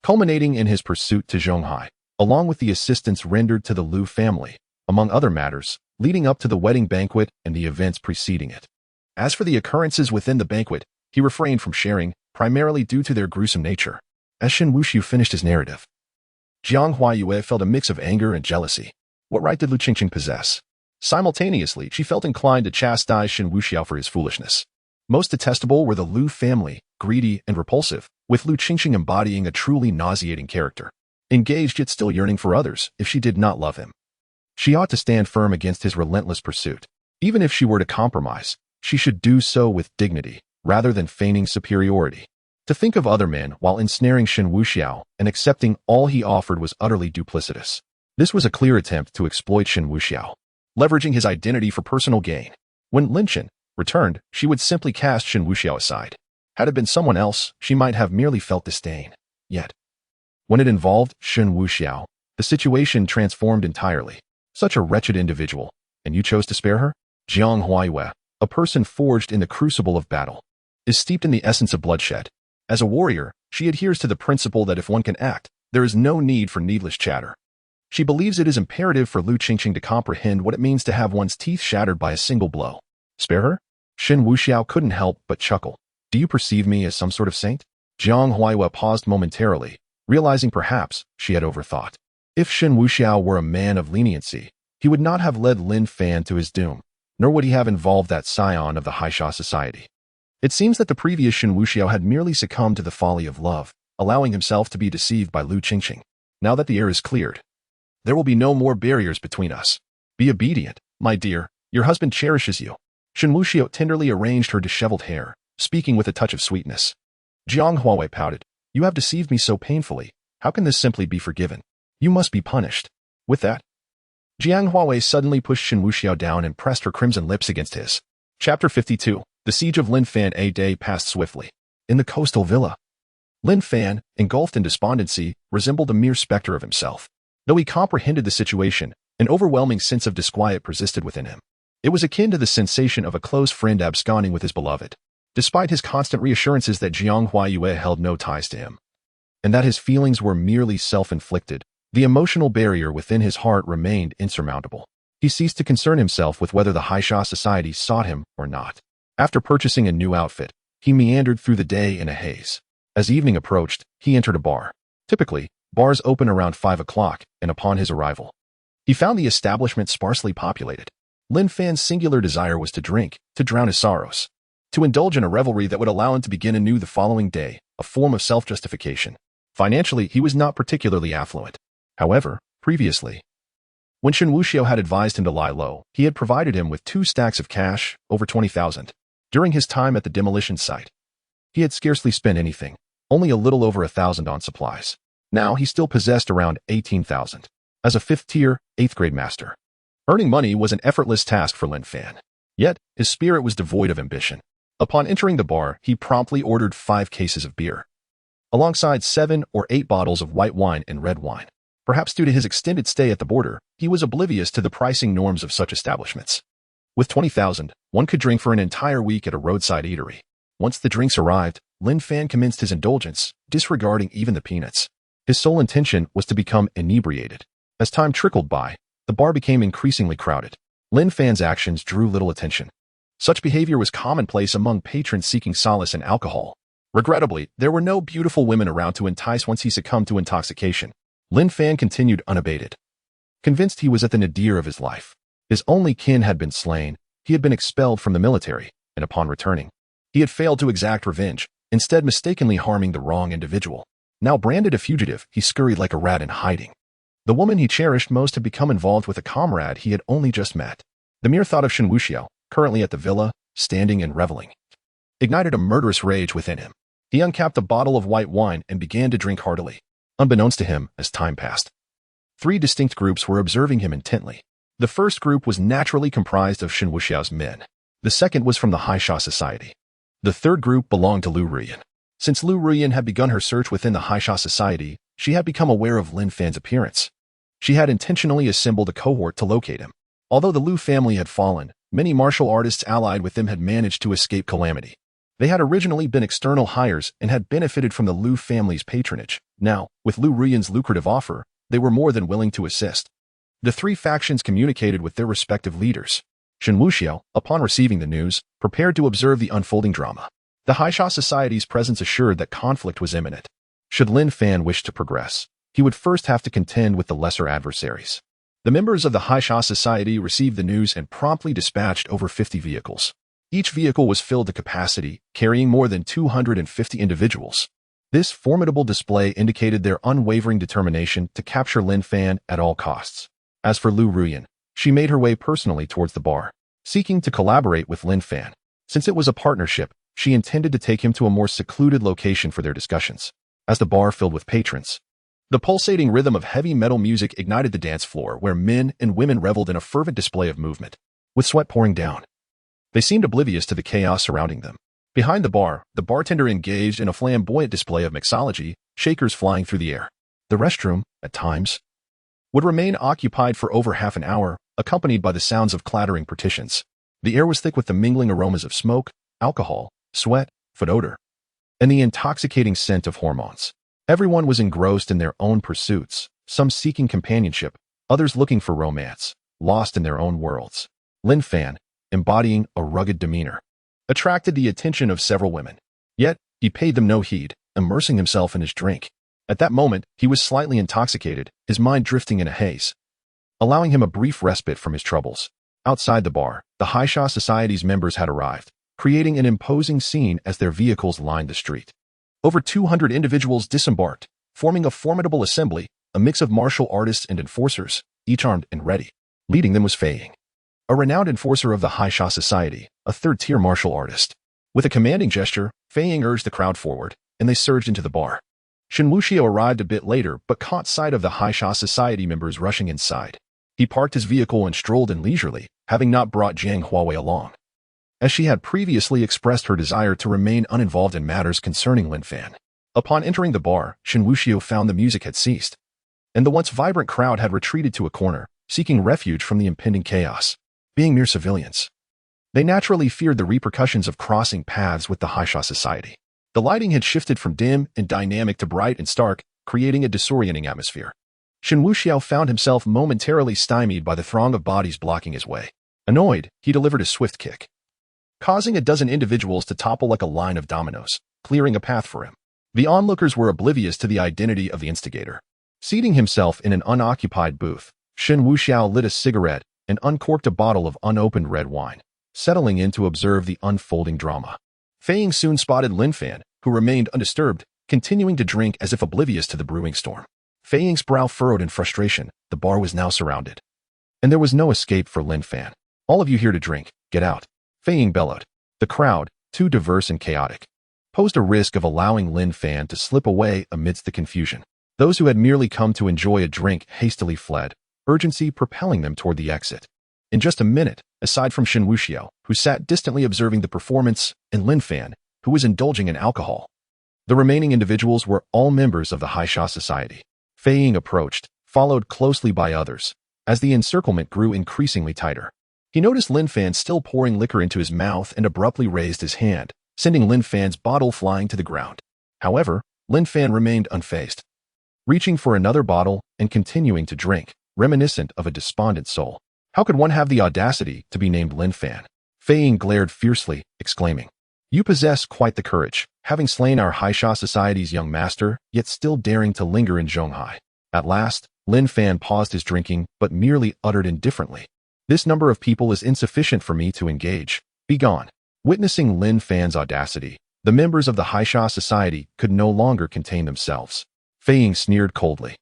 Culminating in his pursuit to Zhonghai, along with the assistance rendered to the Lu family, among other matters, leading up to the wedding banquet and the events preceding it. As for the occurrences within the banquet, he refrained from sharing, primarily due to their gruesome nature. As Shen Wuxiao finished his narrative, Jiang Huayue felt a mix of anger and jealousy. What right did Lu Qingqing possess? Simultaneously, she felt inclined to chastise Shen Wuxiao for his foolishness. Most detestable were the Lu family, greedy and repulsive, with Lu Qingqing embodying a truly nauseating character. Engaged yet still yearning for others if she did not love him. She ought to stand firm against his relentless pursuit. Even if she were to compromise, she should do so with dignity, rather than feigning superiority. To think of other men while ensnaring Shen Wuxiao and accepting all he offered was utterly duplicitous. This was a clear attempt to exploit Shen Wuxiao, leveraging his identity for personal gain. When Lin Chen returned, she would simply cast Shen Wuxiao aside. Had it been someone else, she might have merely felt disdain. Yet, when it involved Shen Wuxiao, the situation transformed entirely. Such a wretched individual, and you chose to spare her? Jiang Huayue, a person forged in the crucible of battle, is steeped in the essence of bloodshed. As a warrior, she adheres to the principle that if one can act, there is no need for needless chatter. She believes it is imperative for Lu Qingqing to comprehend what it means to have one's teeth shattered by a single blow. Spare her? Shen Wuxiao couldn't help but chuckle. Do you perceive me as some sort of saint? Jiang Huayue paused momentarily, realizing perhaps she had overthought. If Shen Wuxiao were a man of leniency, he would not have led Lin Fan to his doom, nor would he have involved that scion of the Haisha society. It seems that the previous Shen Wuxiao had merely succumbed to the folly of love, allowing himself to be deceived by Lu Qingqing. Now that the air is cleared, there will be no more barriers between us. Be obedient, my dear, your husband cherishes you. Shen Wuxiao tenderly arranged her disheveled hair, speaking with a touch of sweetness. Jiang Huayue pouted. You have deceived me so painfully. How can this simply be forgiven? You must be punished. With that, Jiang Huayue suddenly pushed Shen Wuxiao down and pressed her crimson lips against his. Chapter 52. The siege of Lin Fan. A day passed swiftly. In the coastal villa, Lin Fan, engulfed in despondency, resembled a mere specter of himself. Though he comprehended the situation, an overwhelming sense of disquiet persisted within him. It was akin to the sensation of a close friend absconding with his beloved, despite his constant reassurances that Jiang Huayue held no ties to him, and that his feelings were merely self-inflicted. The emotional barrier within his heart remained insurmountable. He ceased to concern himself with whether the Haisha society sought him or not. After purchasing a new outfit, he meandered through the day in a haze. As evening approached, he entered a bar. Typically, bars open around 5 o'clock, and upon his arrival, he found the establishment sparsely populated. Lin Fan's singular desire was to drink, to drown his sorrows, to indulge in a revelry that would allow him to begin anew the following day, a form of self-justification. Financially, he was not particularly affluent. However, previously, when Shen Wuxiao had advised him to lie low, he had provided him with 2 stacks of cash, over 20,000. During his time at the demolition site, he had scarcely spent anything, only a little over 1,000 on supplies. Now he still possessed around 18,000. As a 5th-tier, 8th-grade master, earning money was an effortless task for Lin Fan. Yet, his spirit was devoid of ambition. Upon entering the bar, he promptly ordered 5 cases of beer, alongside 7 or 8 bottles of white wine and red wine. Perhaps due to his extended stay at the border, he was oblivious to the pricing norms of such establishments. With 20,000, one could drink for an entire week at a roadside eatery. Once the drinks arrived, Lin Fan commenced his indulgence, disregarding even the peanuts. His sole intention was to become inebriated. As time trickled by, the bar became increasingly crowded. Lin Fan's actions drew little attention. Such behavior was commonplace among patrons seeking solace in alcohol. Regrettably, there were no beautiful women around to entice once he succumbed to intoxication. Lin Fan continued unabated. Convinced he was at the nadir of his life. His only kin had been slain, he had been expelled from the military, and upon returning, he had failed to exact revenge, instead mistakenly harming the wrong individual. Now branded a fugitive, he scurried like a rat in hiding. The woman he cherished most had become involved with a comrade he had only just met. The mere thought of Shen Wuxiao, currently at the villa, standing and reveling, ignited a murderous rage within him. He uncapped a bottle of white wine and began to drink heartily. Unbeknownst to him, as time passed, 3 distinct groups were observing him intently. The first group was naturally comprised of Shen Wuxiao's men. The second was from the Haisha society. The third group belonged to Lu Ruyan. Since Lu Ruyan had begun her search within the Haisha society, she had become aware of Lin Fan's appearance. She had intentionally assembled a cohort to locate him. Although the Lu family had fallen, many martial artists allied with them had managed to escape calamity. They had originally been external hires and had benefited from the Lu family's patronage. Now, with Lu Ruyan's lucrative offer, they were more than willing to assist. The 3 factions communicated with their respective leaders. Shen Wuxiao, upon receiving the news, prepared to observe the unfolding drama. The Haisha society's presence assured that conflict was imminent. Should Lin Fan wish to progress, he would first have to contend with the lesser adversaries. The members of the Haisha society received the news and promptly dispatched over 50 vehicles. Each vehicle was filled to capacity, carrying more than 250 individuals. This formidable display indicated their unwavering determination to capture Lin Fan at all costs. As for Lu Ruyan, she made her way personally towards the bar, seeking to collaborate with Lin Fan. Since it was a partnership, she intended to take him to a more secluded location for their discussions. As the bar filled with patrons, the pulsating rhythm of heavy metal music ignited the dance floor where men and women reveled in a fervent display of movement. With sweat pouring down, they seemed oblivious to the chaos surrounding them. Behind the bar, the bartender engaged in a flamboyant display of mixology, shakers flying through the air. The restroom, at times, would remain occupied for over half an hour, accompanied by the sounds of clattering partitions. The air was thick with the mingling aromas of smoke, alcohol, sweat, foot odor, and the intoxicating scent of hormones. Everyone was engrossed in their own pursuits, some seeking companionship, others looking for romance, lost in their own worlds. Lin Fan, embodying a rugged demeanor, attracted the attention of several women. Yet, he paid them no heed, immersing himself in his drink. At that moment, he was slightly intoxicated, his mind drifting in a haze, allowing him a brief respite from his troubles. Outside the bar, the Haisha Society's members had arrived, creating an imposing scene as their vehicles lined the street. Over 200 individuals disembarked, forming a formidable assembly, a mix of martial artists and enforcers, each armed and ready. Leading them was Fei Ying, a renowned enforcer of the Haisha Society, a third-tier martial artist. With a commanding gesture, Fei Ying urged the crowd forward, and they surged into the bar. Shen Wuxiao arrived a bit later but caught sight of the Haisha Society members rushing inside. He parked his vehicle and strolled in leisurely, having not brought Jiang Huawei along, as she had previously expressed her desire to remain uninvolved in matters concerning Lin Fan. Upon entering the bar, Shen Wuxiao found the music had ceased, and the once vibrant crowd had retreated to a corner, seeking refuge from the impending chaos. Being mere civilians, they naturally feared the repercussions of crossing paths with the Haisha Society. The lighting had shifted from dim and dynamic to bright and stark, creating a disorienting atmosphere. Shen Wuxiao found himself momentarily stymied by the throng of bodies blocking his way. Annoyed, he delivered a swift kick, causing a dozen individuals to topple like a line of dominoes, clearing a path for him. The onlookers were oblivious to the identity of the instigator. Seating himself in an unoccupied booth, Shen Wuxiao lit a cigarette and uncorked a bottle of unopened red wine, settling in to observe the unfolding drama. Fei Ying soon spotted Lin Fan, who remained undisturbed, continuing to drink as if oblivious to the brewing storm. Fei Ying's brow furrowed in frustration. The bar was now surrounded, and there was no escape for Lin Fan. "All of you here to drink, get out," Fei Ying bellowed. The crowd, too diverse and chaotic, posed a risk of allowing Lin Fan to slip away amidst the confusion. Those who had merely come to enjoy a drink hastily fled, urgency propelling them toward the exit. In just a minute, aside from Shen Wuxiao, who sat distantly observing the performance, and Lin Fan, who was indulging in alcohol, the remaining individuals were all members of the Haisha Society. Fei Ying approached, followed closely by others, as the encirclement grew increasingly tighter. He noticed Lin Fan still pouring liquor into his mouth and abruptly raised his hand, sending Lin Fan's bottle flying to the ground. However, Lin Fan remained unfazed, reaching for another bottle and continuing to drink, reminiscent of a despondent soul. How could one have the audacity to be named Lin Fan? Fei Ying glared fiercely, exclaiming, "You possess quite the courage, having slain our Haisha Society's young master, yet still daring to linger in Zhonghai." At last, Lin Fan paused his drinking but merely uttered indifferently, "This number of people is insufficient for me to engage. Be gone." Witnessing Lin Fan's audacity, the members of the Haisha society could no longer contain themselves. Fei Ying sneered coldly.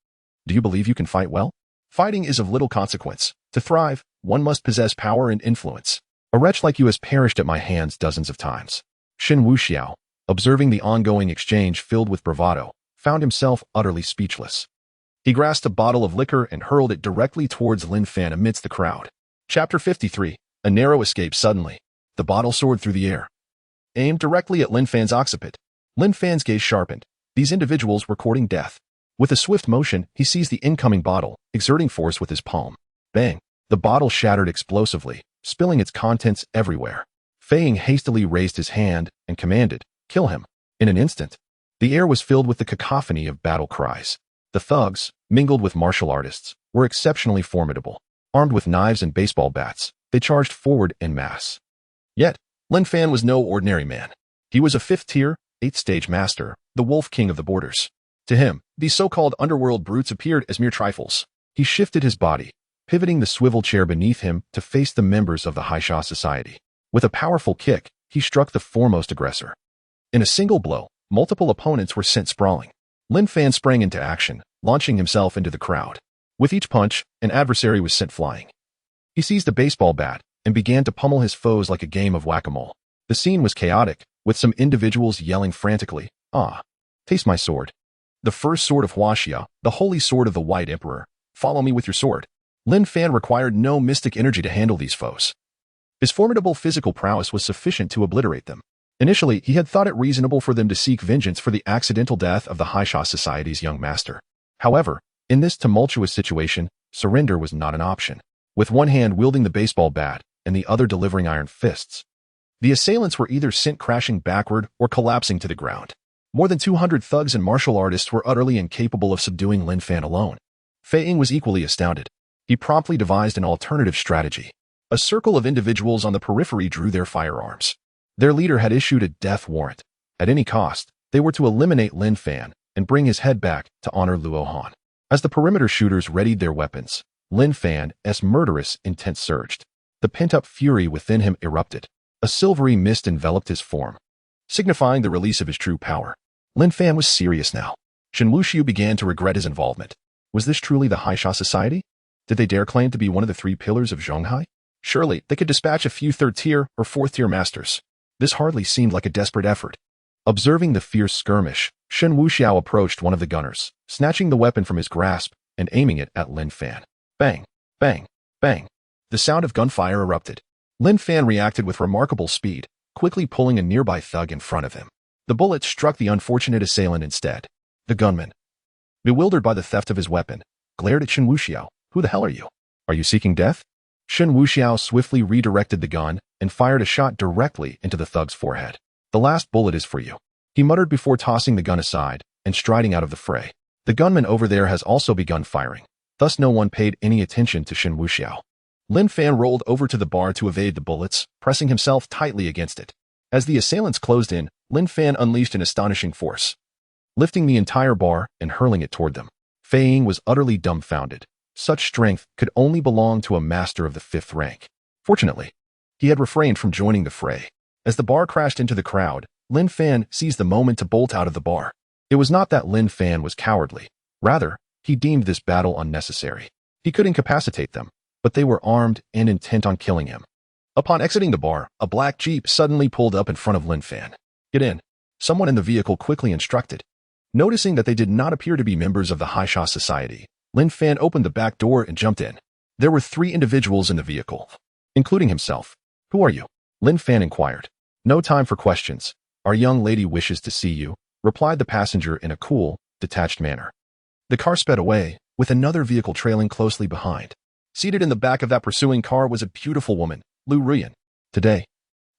"Do you believe you can fight well? Fighting is of little consequence. To thrive, one must possess power and influence. A wretch like you has perished at my hands dozens of times." Shen Wuxiao, observing the ongoing exchange filled with bravado, found himself utterly speechless. He grasped a bottle of liquor and hurled it directly towards Lin Fan amidst the crowd. Chapter 53. A narrow escape suddenly. The bottle soared through the air, aimed directly at Lin Fan's occiput. Lin Fan's gaze sharpened. These individuals were courting death. With a swift motion, he seized the incoming bottle, exerting force with his palm. Bang! The bottle shattered explosively, spilling its contents everywhere. Fei Ying hastily raised his hand and commanded, "Kill him." In an instant, the air was filled with the cacophony of battle cries. The thugs, mingled with martial artists, were exceptionally formidable. Armed with knives and baseball bats, they charged forward en masse. Yet, Lin Fan was no ordinary man. He was a fifth-tier, eighth-stage master, the Wolf King of the Borders. To him, these so-called underworld brutes appeared as mere trifles. He shifted his body, pivoting the swivel chair beneath him to face the members of the Haisha society. With a powerful kick, he struck the foremost aggressor. In a single blow, multiple opponents were sent sprawling. Lin Fan sprang into action, launching himself into the crowd. With each punch, an adversary was sent flying. He seized a baseball bat and began to pummel his foes like a game of whack-a-mole. The scene was chaotic, with some individuals yelling frantically, "Ah! Taste my sword. The first sword of Huaxia, the holy sword of the White Emperor. Follow me with your sword." Lin Fan required no mystic energy to handle these foes. His formidable physical prowess was sufficient to obliterate them. Initially, he had thought it reasonable for them to seek vengeance for the accidental death of the Haisha Society's young master. However, in this tumultuous situation, surrender was not an option. With one hand wielding the baseball bat and the other delivering iron fists, the assailants were either sent crashing backward or collapsing to the ground. More than 200 thugs and martial artists were utterly incapable of subduing Lin Fan alone. Fei Ying was equally astounded. He promptly devised an alternative strategy. A circle of individuals on the periphery drew their firearms. Their leader had issued a death warrant. At any cost, they were to eliminate Lin Fan and bring his head back to honor Luo Han. As the perimeter shooters readied their weapons, Lin Fan's murderous intent surged. The pent-up fury within him erupted. A silvery mist enveloped his form, signifying the release of his true power. Lin Fan was serious now. Shen Wuxiao began to regret his involvement. Was this truly the Haisha Society? Did they dare claim to be one of the three pillars of Zhonghai? Surely, they could dispatch a few third-tier or fourth-tier masters. This hardly seemed like a desperate effort. Observing the fierce skirmish, Shen Wuxiao approached one of the gunners, snatching the weapon from his grasp and aiming it at Lin Fan. Bang! Bang! Bang! The sound of gunfire erupted. Lin Fan reacted with remarkable speed, quickly pulling a nearby thug in front of him. The bullet struck the unfortunate assailant instead. The gunman, bewildered by the theft of his weapon, glared at Shen Wuxiao. "Who the hell are you? Are you seeking death?" Shen Wuxiao swiftly redirected the gun and fired a shot directly into the thug's forehead. "The last bullet is for you," he muttered before tossing the gun aside and striding out of the fray. The gunman over there has also begun firing. Thus no one paid any attention to Shen Wuxiao. Lin Fan rolled over to the bar to evade the bullets, pressing himself tightly against it. As the assailants closed in, Lin Fan unleashed an astonishing force, lifting the entire bar and hurling it toward them. Fei Ying was utterly dumbfounded. Such strength could only belong to a master of the 5th rank. Fortunately, he had refrained from joining the fray. As the bar crashed into the crowd, Lin Fan seized the moment to bolt out of the bar. It was not that Lin Fan was cowardly. Rather, he deemed this battle unnecessary. He could incapacitate them, but they were armed and intent on killing him. Upon exiting the bar, a black jeep suddenly pulled up in front of Lin Fan. "Get in," someone in the vehicle quickly instructed. Noticing that they did not appear to be members of the Haisha Society, Lin Fan opened the back door and jumped in. There were 3 individuals in the vehicle, including himself. "Who are you?" Lin Fan inquired. "No time for questions. Our young lady wishes to see you," replied the passenger in a cool, detached manner. The car sped away, with another vehicle trailing closely behind. Seated in the back of that pursuing car was a beautiful woman, Lu Ruyan. Today,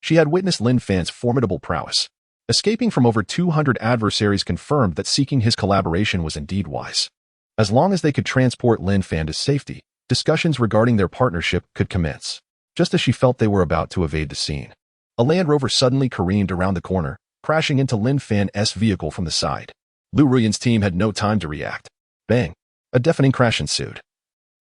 she had witnessed Lin Fan's formidable prowess. Escaping from over 200 adversaries confirmed that seeking his collaboration was indeed wise. As long as they could transport Lin Fan to safety, discussions regarding their partnership could commence. Just as she felt they were about to evade the scene, a Land Rover suddenly careened around the corner, crashing into Lin Fan's vehicle from the side. Lu Ruyan's team had no time to react. Bang! A deafening crash ensued,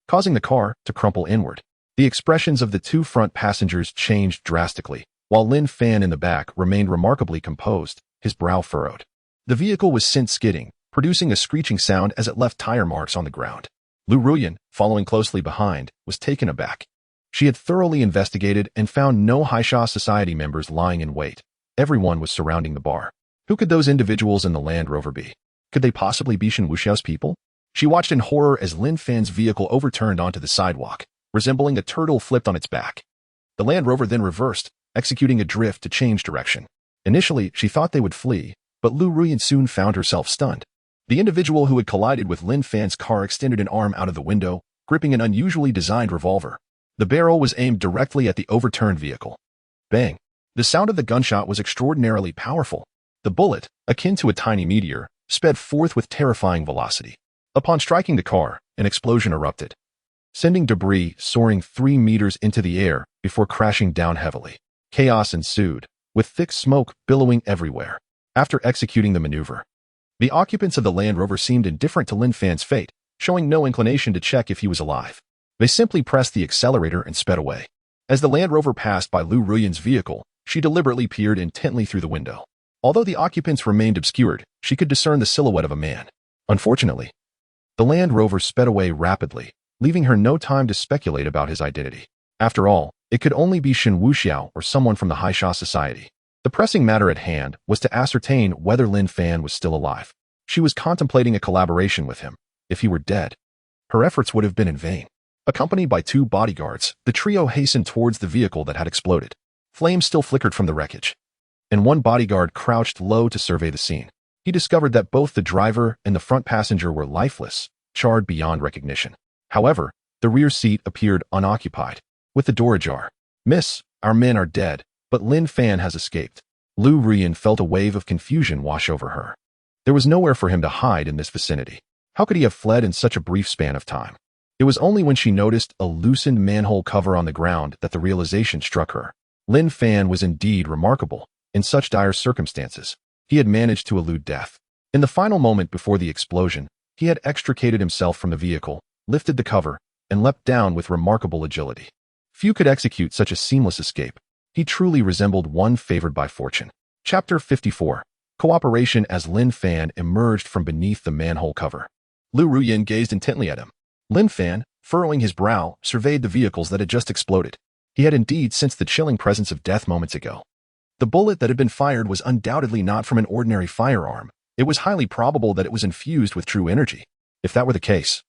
causing the car to crumple inward. The expressions of the two front passengers changed drastically, while Lin Fan in the back remained remarkably composed, his brow furrowed. The vehicle was sent skidding, producing a screeching sound as it left tire marks on the ground. Lu Ruyan, following closely behind, was taken aback. She had thoroughly investigated and found no Haisha society members lying in wait. Everyone was surrounding the bar. Who could those individuals in the Land Rover be? Could they possibly be Shen Wuxiao's people? She watched in horror as Lin Fan's vehicle overturned onto the sidewalk, resembling a turtle flipped on its back. The Land Rover then reversed, executing a drift to change direction. Initially, she thought they would flee, but Lu Ruyan soon found herself stunned. The individual who had collided with Lin Fan's car extended an arm out of the window, gripping an unusually designed revolver. The barrel was aimed directly at the overturned vehicle. Bang! The sound of the gunshot was extraordinarily powerful. The bullet, akin to a tiny meteor, sped forth with terrifying velocity. Upon striking the car, an explosion erupted, sending debris soaring 3 meters into the air before crashing down heavily. Chaos ensued, with thick smoke billowing everywhere. After executing the maneuver, the occupants of the Land Rover seemed indifferent to Lin Fan's fate, showing no inclination to check if he was alive. They simply pressed the accelerator and sped away. As the Land Rover passed by Lu Ruyan's vehicle, she deliberately peered intently through the window. Although the occupants remained obscured, she could discern the silhouette of a man. Unfortunately, the Land Rover sped away rapidly, leaving her no time to speculate about his identity. After all, it could only be Shen Wuxiao or someone from the Haisha society. The pressing matter at hand was to ascertain whether Lin Fan was still alive. She was contemplating a collaboration with him. If he were dead, her efforts would have been in vain. Accompanied by 2 bodyguards, the trio hastened towards the vehicle that had exploded. Flames still flickered from the wreckage, and one bodyguard crouched low to survey the scene. He discovered that both the driver and the front passenger were lifeless, charred beyond recognition. However, the rear seat appeared unoccupied, with the door ajar. "Miss, our men are dead, but Lin Fan has escaped." Lu Ruyan felt a wave of confusion wash over her. There was nowhere for him to hide in this vicinity. How could he have fled in such a brief span of time? It was only when she noticed a loosened manhole cover on the ground that the realization struck her. Lin Fan was indeed remarkable. In such dire circumstances, he had managed to elude death. In the final moment before the explosion, he had extricated himself from the vehicle, lifted the cover, and leapt down with remarkable agility. Few could execute such a seamless escape. He truly resembled one favored by fortune. Chapter 54. Cooperation. As Lin Fan emerged from beneath the manhole cover, Lu Ruyan gazed intently at him. Lin Fan, furrowing his brow, surveyed the vehicles that had just exploded. He had indeed sensed the chilling presence of death moments ago. The bullet that had been fired was undoubtedly not from an ordinary firearm. It was highly probable that it was infused with true energy. If that were the case,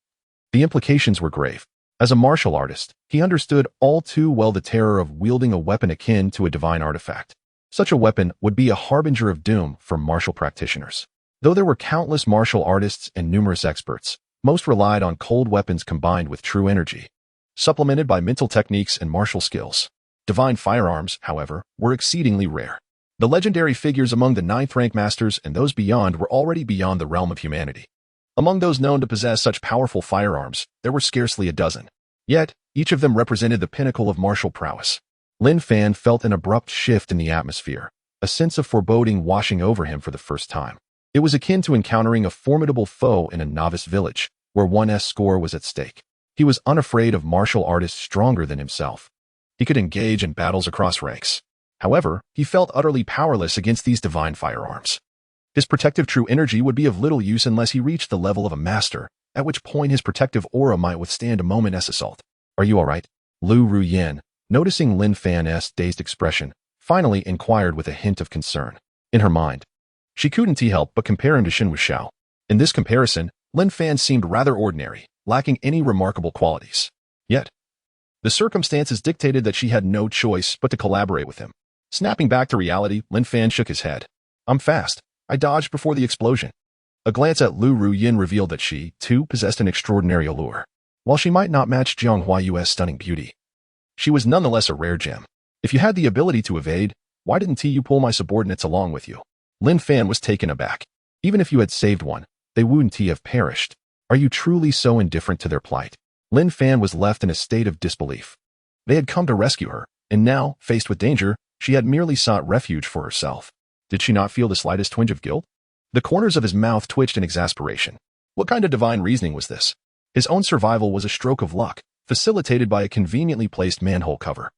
the implications were grave. As a martial artist, he understood all too well the terror of wielding a weapon akin to a divine artifact. Such a weapon would be a harbinger of doom for martial practitioners. Though there were countless martial artists and numerous experts, most relied on cold weapons combined with true energy, supplemented by mental techniques and martial skills. Divine firearms, however, were exceedingly rare. The legendary figures among the 9th-rank masters and those beyond were already beyond the realm of humanity. Among those known to possess such powerful firearms, there were scarcely a dozen. Yet, each of them represented the pinnacle of martial prowess. Lin Fan felt an abrupt shift in the atmosphere, a sense of foreboding washing over him for the first time. It was akin to encountering a formidable foe in a novice village, where one's score was at stake. He was unafraid of martial artists stronger than himself. He could engage in battles across ranks. However, he felt utterly powerless against these divine firearms. His protective true energy would be of little use unless he reached the level of a master, at which point his protective aura might withstand a moment's assault. "Are you all right?" Lu Ruyan, noticing Lin Fan's dazed expression, finally inquired with a hint of concern. In her mind, she couldn't help but compare him to Shen Wuxiao. In this comparison, Lin Fan seemed rather ordinary, lacking any remarkable qualities. Yet, the circumstances dictated that she had no choice but to collaborate with him. Snapping back to reality, Lin Fan shook his head. "I'm fast. I dodged before the explosion." A glance at Lu Ruyan revealed that she, too, possessed an extraordinary allure. While she might not match Jiang Huayu's stunning beauty, she was nonetheless a rare gem. "If you had the ability to evade, why didn't you pull my subordinates along with you?" Lin Fan was taken aback. "Even if you had saved one, they wouldn't have perished. Are you truly so indifferent to their plight?" Lin Fan was left in a state of disbelief. They had come to rescue her, and now, faced with danger, she had merely sought refuge for herself. Did she not feel the slightest twinge of guilt? The corners of his mouth twitched in exasperation. What kind of divine reasoning was this? His own survival was a stroke of luck, facilitated by a conveniently placed manhole cover.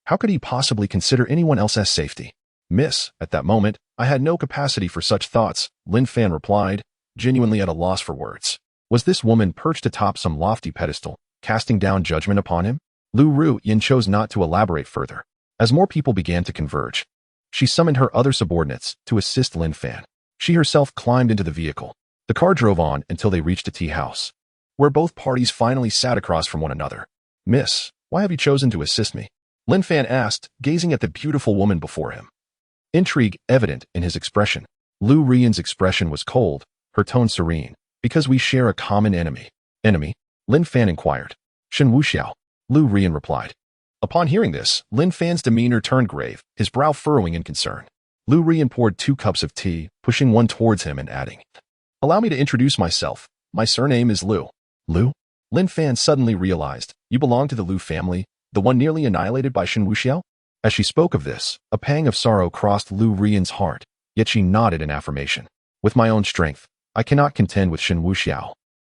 How could he possibly consider anyone else as safety? Miss, at that moment, I had no capacity for such thoughts, Lin Fan replied, genuinely at a loss for words. Was this woman perched atop some lofty pedestal, casting down judgment upon him? Lu Ruyin chose not to elaborate further. As more people began to converge, she summoned her other subordinates to assist Lin Fan. She herself climbed into the vehicle. The car drove on until they reached a tea house, where both parties finally sat across from one another. Miss, why have you chosen to assist me? Lin Fan asked, gazing at the beautiful woman before him. Intrigue evident in his expression. Lu Ruyin's expression was cold, her tone serene. Because we share a common enemy. Enemy? Lin Fan inquired. Shen Wuxiao. Lu Ruyin replied. Upon hearing this, Lin Fan's demeanor turned grave, his brow furrowing in concern. Lu Ruyin poured 2 cups of tea, pushing one towards him and adding, "Allow me to introduce myself. My surname is Lu." Lu? Lin Fan suddenly realized, you belong to the Lu family, the one nearly annihilated by Shen Wuxiao? As she spoke of this, a pang of sorrow crossed Lu Ruyin's heart, yet she nodded in affirmation. With my own strength, I cannot contend with Shen Wuxiao,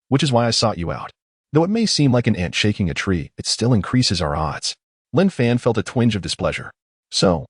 which is why I sought you out. Though it may seem like an ant shaking a tree, it still increases our odds. Lin Fan felt a twinge of displeasure. So,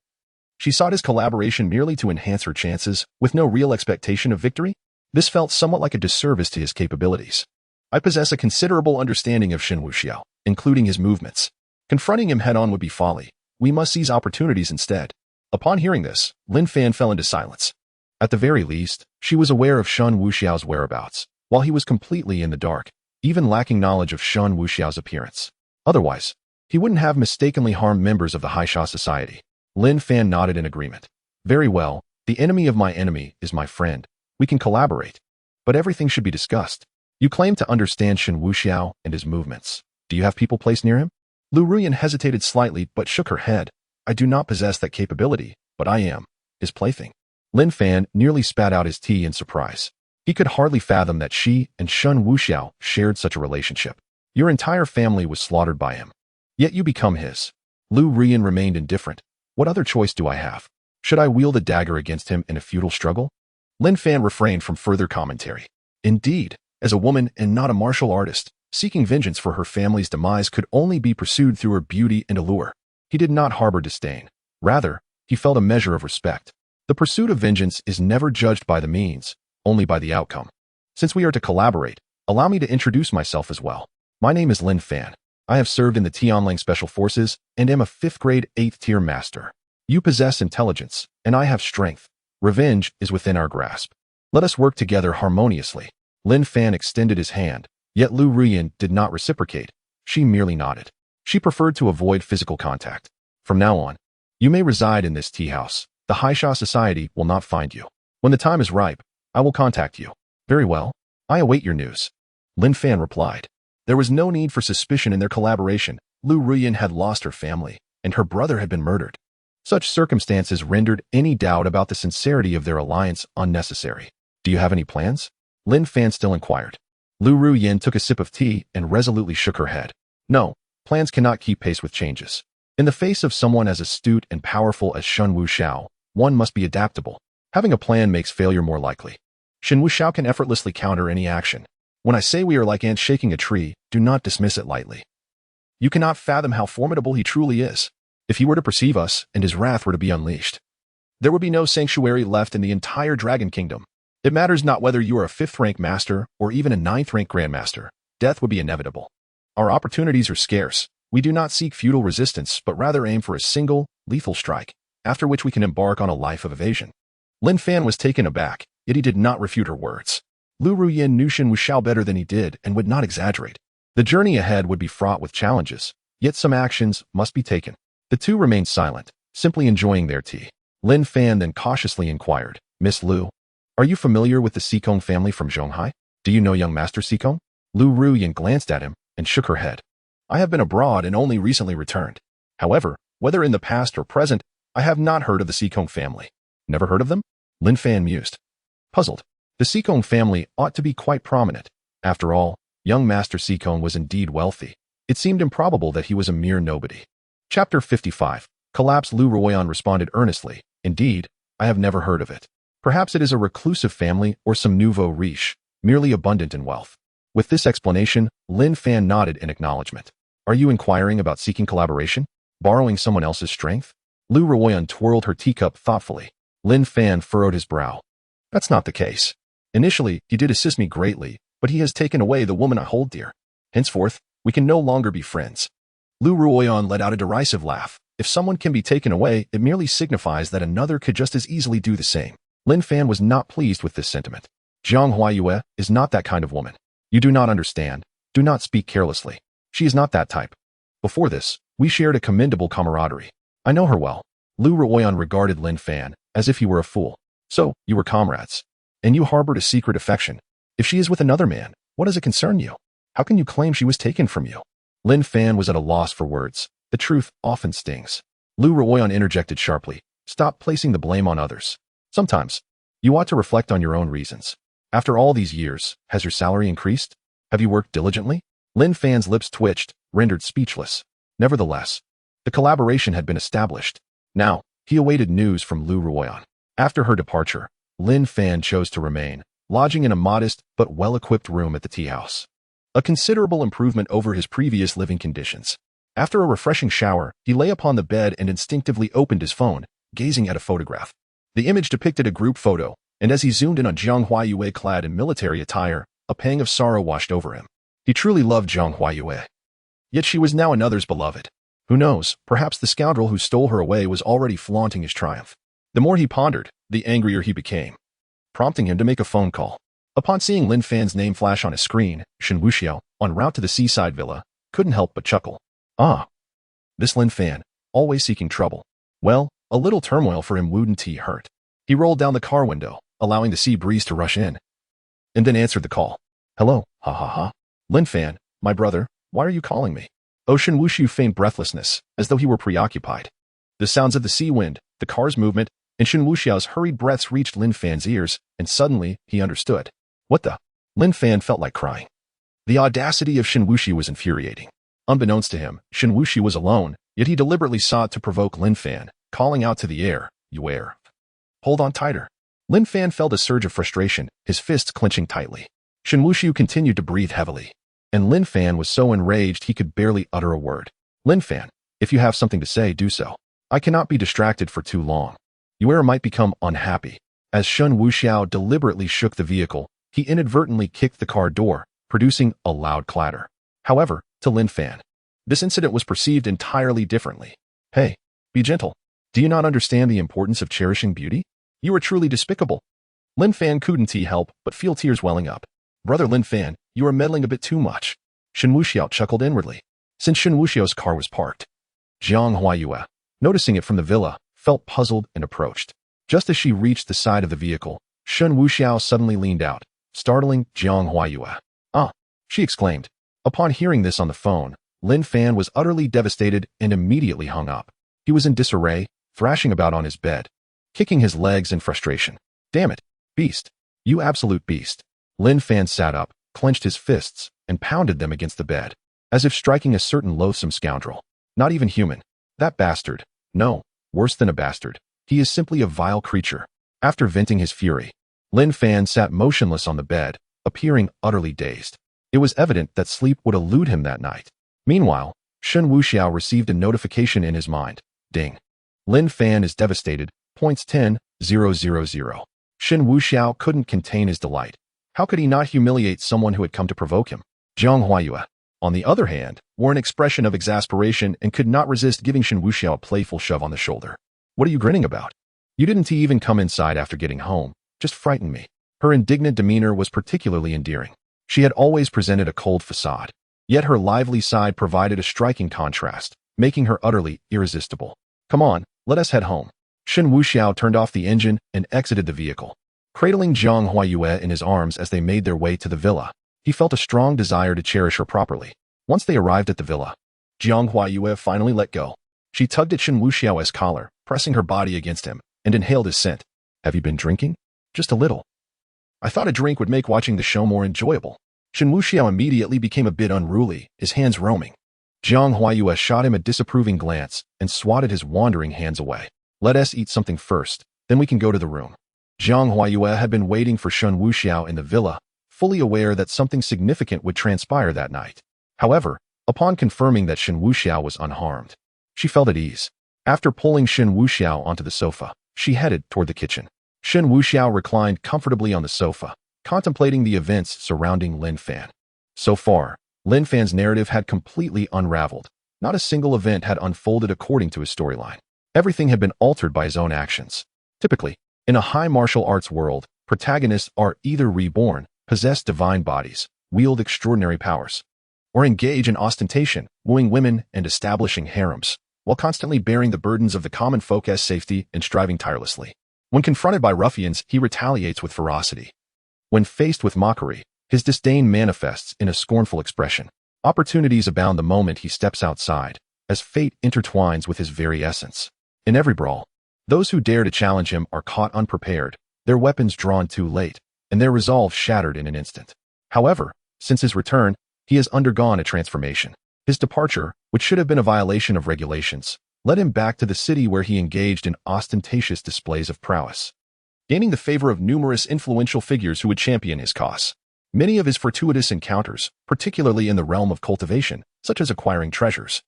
she sought his collaboration merely to enhance her chances, with no real expectation of victory? This felt somewhat like a disservice to his capabilities. I possess a considerable understanding of Shen Wuxiao, including his movements. Confronting him head-on would be folly. We must seize opportunities instead. Upon hearing this, Lin Fan fell into silence. At the very least, she was aware of Shen Wuxiao's whereabouts, while he was completely in the dark, even lacking knowledge of Shen Wuxiao's appearance. Otherwise, he wouldn't have mistakenly harmed members of the Haisha society. Lin Fan nodded in agreement. Very well, the enemy of my enemy is my friend. We can collaborate. But everything should be discussed. You claim to understand Shen Wuxiao and his movements. Do you have people placed near him? Lu Ruyin hesitated slightly but shook her head. I do not possess that capability, but I am his plaything. Lin Fan nearly spat out his tea in surprise. He could hardly fathom that she and Shen Wuxiao shared such a relationship. Your entire family was slaughtered by him. Yet you become his. Lu Ruyin remained indifferent. What other choice do I have? Should I wield a dagger against him in a futile struggle? Lin Fan refrained from further commentary. Indeed, as a woman and not a martial artist, seeking vengeance for her family's demise could only be pursued through her beauty and allure. He did not harbor disdain. Rather, he felt a measure of respect. The pursuit of vengeance is never judged by the means, only by the outcome. Since we are to collaborate, allow me to introduce myself as well. My name is Lin Fan. I have served in the Tianlang Special Forces and am a 5th grade 8th tier master. You possess intelligence, and I have strength. Revenge is within our grasp. Let us work together harmoniously. Lin Fan extended his hand, yet Lu Ruyin did not reciprocate. She merely nodded. She preferred to avoid physical contact. From now on, you may reside in this tea house. The Haisha Society will not find you. When the time is ripe, I will contact you. Very well. I await your news. Lin Fan replied. There was no need for suspicion in their collaboration. Lu Ruyin had lost her family, and her brother had been murdered. Such circumstances rendered any doubt about the sincerity of their alliance unnecessary. Do you have any plans? Lin Fan still inquired. Lu Ruyin took a sip of tea and resolutely shook her head. No, plans cannot keep pace with changes. In the face of someone as astute and powerful as Shen Wuxiao, one must be adaptable. Having a plan makes failure more likely. Shen Wuxiao can effortlessly counter any action. When I say we are like ants shaking a tree, do not dismiss it lightly. You cannot fathom how formidable he truly is. If he were to perceive us and his wrath were to be unleashed, there would be no sanctuary left in the entire Dragon Kingdom. It matters not whether you are a 5th rank master or even a 9th rank grandmaster. Death would be inevitable. Our opportunities are scarce. We do not seek futile resistance, but rather aim for a single, lethal strike, after which we can embark on a life of evasion. Lin Fan was taken aback, yet he did not refute her words. Lu Ruyin knew Shen Wuxiao better than he did and would not exaggerate. The journey ahead would be fraught with challenges, yet some actions must be taken. The two remained silent, simply enjoying their tea. Lin Fan then cautiously inquired, Miss Lu, are you familiar with the Sikong family from Zhonghai? Do you know young Master Sikong? Lu Ruyin glanced at him and shook her head. I have been abroad and only recently returned. However, whether in the past or present, I have not heard of the Sikong family. Never heard of them? Lin Fan mused. Puzzled. The Sikong family ought to be quite prominent. After all, young Master Sikong was indeed wealthy. It seemed improbable that he was a mere nobody. Chapter 55. Collapse. Lu Ruoyan responded earnestly. Indeed, I have never heard of it. Perhaps it is a reclusive family or some nouveau riche, merely abundant in wealth. With this explanation, Lin Fan nodded in acknowledgement. Are you inquiring about seeking collaboration? Borrowing someone else's strength? Lu Ruoyan twirled her teacup thoughtfully. Lin Fan furrowed his brow. That's not the case. Initially, he did assist me greatly, but he has taken away the woman I hold dear. Henceforth, we can no longer be friends. Lu Ruoyan let out a derisive laugh. If someone can be taken away, it merely signifies that another could just as easily do the same. Lin Fan was not pleased with this sentiment. Jiang Huayue is not that kind of woman. You do not understand. Do not speak carelessly. She is not that type. Before this, we shared a commendable camaraderie. I know her well. Lu Ruoyan regarded Lin Fan as if he were a fool. So, you were comrades. And you harbored a secret affection. If she is with another man, what does it concern you? How can you claim she was taken from you? Lin Fan was at a loss for words. The truth often stings. Lu Ruoyan interjected sharply. Stop placing the blame on others. Sometimes, you ought to reflect on your own reasons. After all these years, has your salary increased? Have you worked diligently? Lin Fan's lips twitched, rendered speechless. Nevertheless, the collaboration had been established. Now, he awaited news from Lu Ruoyan. After her departure, Lin Fan chose to remain, lodging in a modest but well-equipped room at the tea house. A considerable improvement over his previous living conditions. After a refreshing shower, he lay upon the bed and instinctively opened his phone, gazing at a photograph. The image depicted a group photo, and as he zoomed in on Jiang Huayue clad in military attire, a pang of sorrow washed over him. He truly loved Jiang Huayue. Yet she was now another's beloved. Who knows, perhaps the scoundrel who stole her away was already flaunting his triumph. The more he pondered, the angrier he became, prompting him to make a phone call. Upon seeing Lin Fan's name flash on his screen, Shen Wuxiao, en route to the seaside villa, couldn't help but chuckle. Ah, this Lin Fan, always seeking trouble. Well, a little turmoil for him wouldn't hurt. He rolled down the car window, allowing the sea breeze to rush in, and then answered the call. Hello, ha ha ha. Lin Fan, my brother, why are you calling me? Shen Wuxiao feigned breathlessness, as though he were preoccupied. The sounds of the sea wind, the car's movement, and Shen Wuxiao's hurried breaths reached Lin Fan's ears, and suddenly, he understood. What the? Lin Fan felt like crying. The audacity of Shen Wuxiao was infuriating. Unbeknownst to him, Shen Wuxiao was alone, yet he deliberately sought to provoke Lin Fan, calling out to the air, you air. Hold on tighter. Lin Fan felt a surge of frustration, his fists clenching tightly. Shen Wuxiao continued to breathe heavily, and Lin Fan was so enraged he could barely utter a word. Lin Fan, if you have something to say, do so. I cannot be distracted for too long. Yue might become unhappy. As Shen Wuxiao deliberately shook the vehicle, he inadvertently kicked the car door, producing a loud clatter. However, to Lin Fan, this incident was perceived entirely differently. Hey, be gentle. Do you not understand the importance of cherishing beauty? You are truly despicable. Lin Fan couldn't help but feel tears welling up. Brother Lin Fan, you are meddling a bit too much. Shen Wuxiao chuckled inwardly. Since Shen Wuxiao's car was parked, Jiang Huayue, noticing it from the villa, felt puzzled and approached. Just as she reached the side of the vehicle, Shen Wuxiao suddenly leaned out, startling Jiang Huayue. Ah, she exclaimed. Upon hearing this on the phone, Lin Fan was utterly devastated and immediately hung up. He was in disarray, thrashing about on his bed, kicking his legs in frustration. Damn it, beast. You absolute beast. Lin Fan sat up, clenched his fists, and pounded them against the bed, as if striking a certain loathsome scoundrel. Not even human. That bastard. No, worse than a bastard. He is simply a vile creature. After venting his fury, Lin Fan sat motionless on the bed, appearing utterly dazed. It was evident that sleep would elude him that night. Meanwhile, Shen Wuxiao received a notification in his mind. Ding. Lin Fan is devastated. Points 10,000. Shen Wuxiao couldn't contain his delight. How could he not humiliate someone who had come to provoke him? Jiang Huayue, on the other hand, wore an expression of exasperation and could not resist giving Shen Wuxiao a playful shove on the shoulder. What are you grinning about? You didn't even come inside after getting home. Just frightened me. Her indignant demeanor was particularly endearing. She had always presented a cold facade, yet her lively side provided a striking contrast, making her utterly irresistible. Come on, let us head home. Shen Wuxiao turned off the engine and exited the vehicle. Cradling Jiang Huayue in his arms as they made their way to the villa, he felt a strong desire to cherish her properly. Once they arrived at the villa, Jiang Huayue finally let go. She tugged at Shen Wuxiao's collar, pressing her body against him, and inhaled his scent. Have you been drinking? Just a little. I thought a drink would make watching the show more enjoyable. Shen Wuxiao immediately became a bit unruly, his hands roaming. Jiang Huayue shot him a disapproving glance and swatted his wandering hands away. Let us eat something first, then we can go to the room. Jiang Huayue had been waiting for Shen Wuxiao in the villa, fully aware that something significant would transpire that night. However, upon confirming that Shen Wuxiao was unharmed, she felt at ease. After pulling Shen Wuxiao onto the sofa, she headed toward the kitchen. Shen Wuxiao reclined comfortably on the sofa, contemplating the events surrounding Lin Fan. So far, Lin Fan's narrative had completely unraveled. Not a single event had unfolded according to his storyline. Everything had been altered by his own actions. Typically, in a high martial arts world, protagonists are either reborn, possess divine bodies, wield extraordinary powers, or engage in ostentation, wooing women and establishing harems, while constantly bearing the burdens of the common folk as safety and striving tirelessly. When confronted by ruffians, he retaliates with ferocity. When faced with mockery, his disdain manifests in a scornful expression. Opportunities abound the moment he steps outside, as fate intertwines with his very essence. In every brawl, those who dare to challenge him are caught unprepared, their weapons drawn too late, and their resolve shattered in an instant. However, since his return, he has undergone a transformation. His departure, which should have been a violation of regulations, led him back to the city where he engaged in ostentatious displays of prowess, gaining the favor of numerous influential figures who would champion his cause. Many of his fortuitous encounters, particularly in the realm of cultivation, such as acquiring treasures,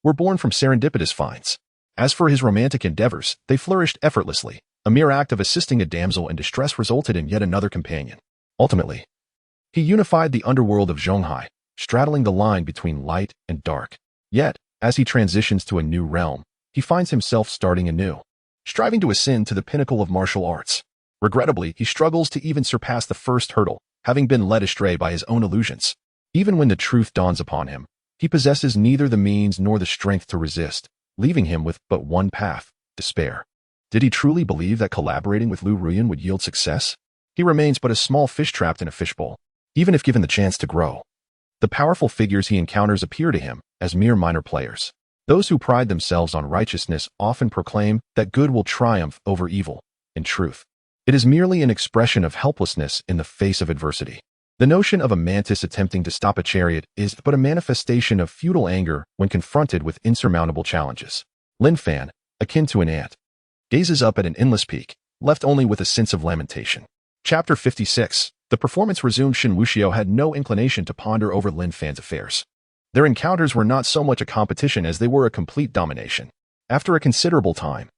were born from serendipitous finds. As for his romantic endeavors, they flourished effortlessly. A mere act of assisting a damsel in distress resulted in yet another companion. Ultimately, he unified the underworld of Zhonghai, straddling the line between light and dark. Yet, as he transitions to a new realm, he finds himself starting anew, striving to ascend to the pinnacle of martial arts. Regrettably, he struggles to even surpass the first hurdle, having been led astray by his own illusions. Even when the truth dawns upon him, he possesses neither the means nor the strength to resist, leaving him with but one path: despair. Did he truly believe that collaborating with Lu Ruyan would yield success? He remains but a small fish trapped in a fishbowl, even if given the chance to grow. The powerful figures he encounters appear to him as mere minor players. Those who pride themselves on righteousness often proclaim that good will triumph over evil. In truth, it is merely an expression of helplessness in the face of adversity. The notion of a mantis attempting to stop a chariot is but a manifestation of futile anger when confronted with insurmountable challenges. Lin Fan, akin to an ant, gazes up at an endless peak, left only with a sense of lamentation. Chapter 56. The performance resumed. Shen Wuxiao had no inclination to ponder over Lin Fan's affairs. Their encounters were not so much a competition as they were a complete domination. After a considerable time,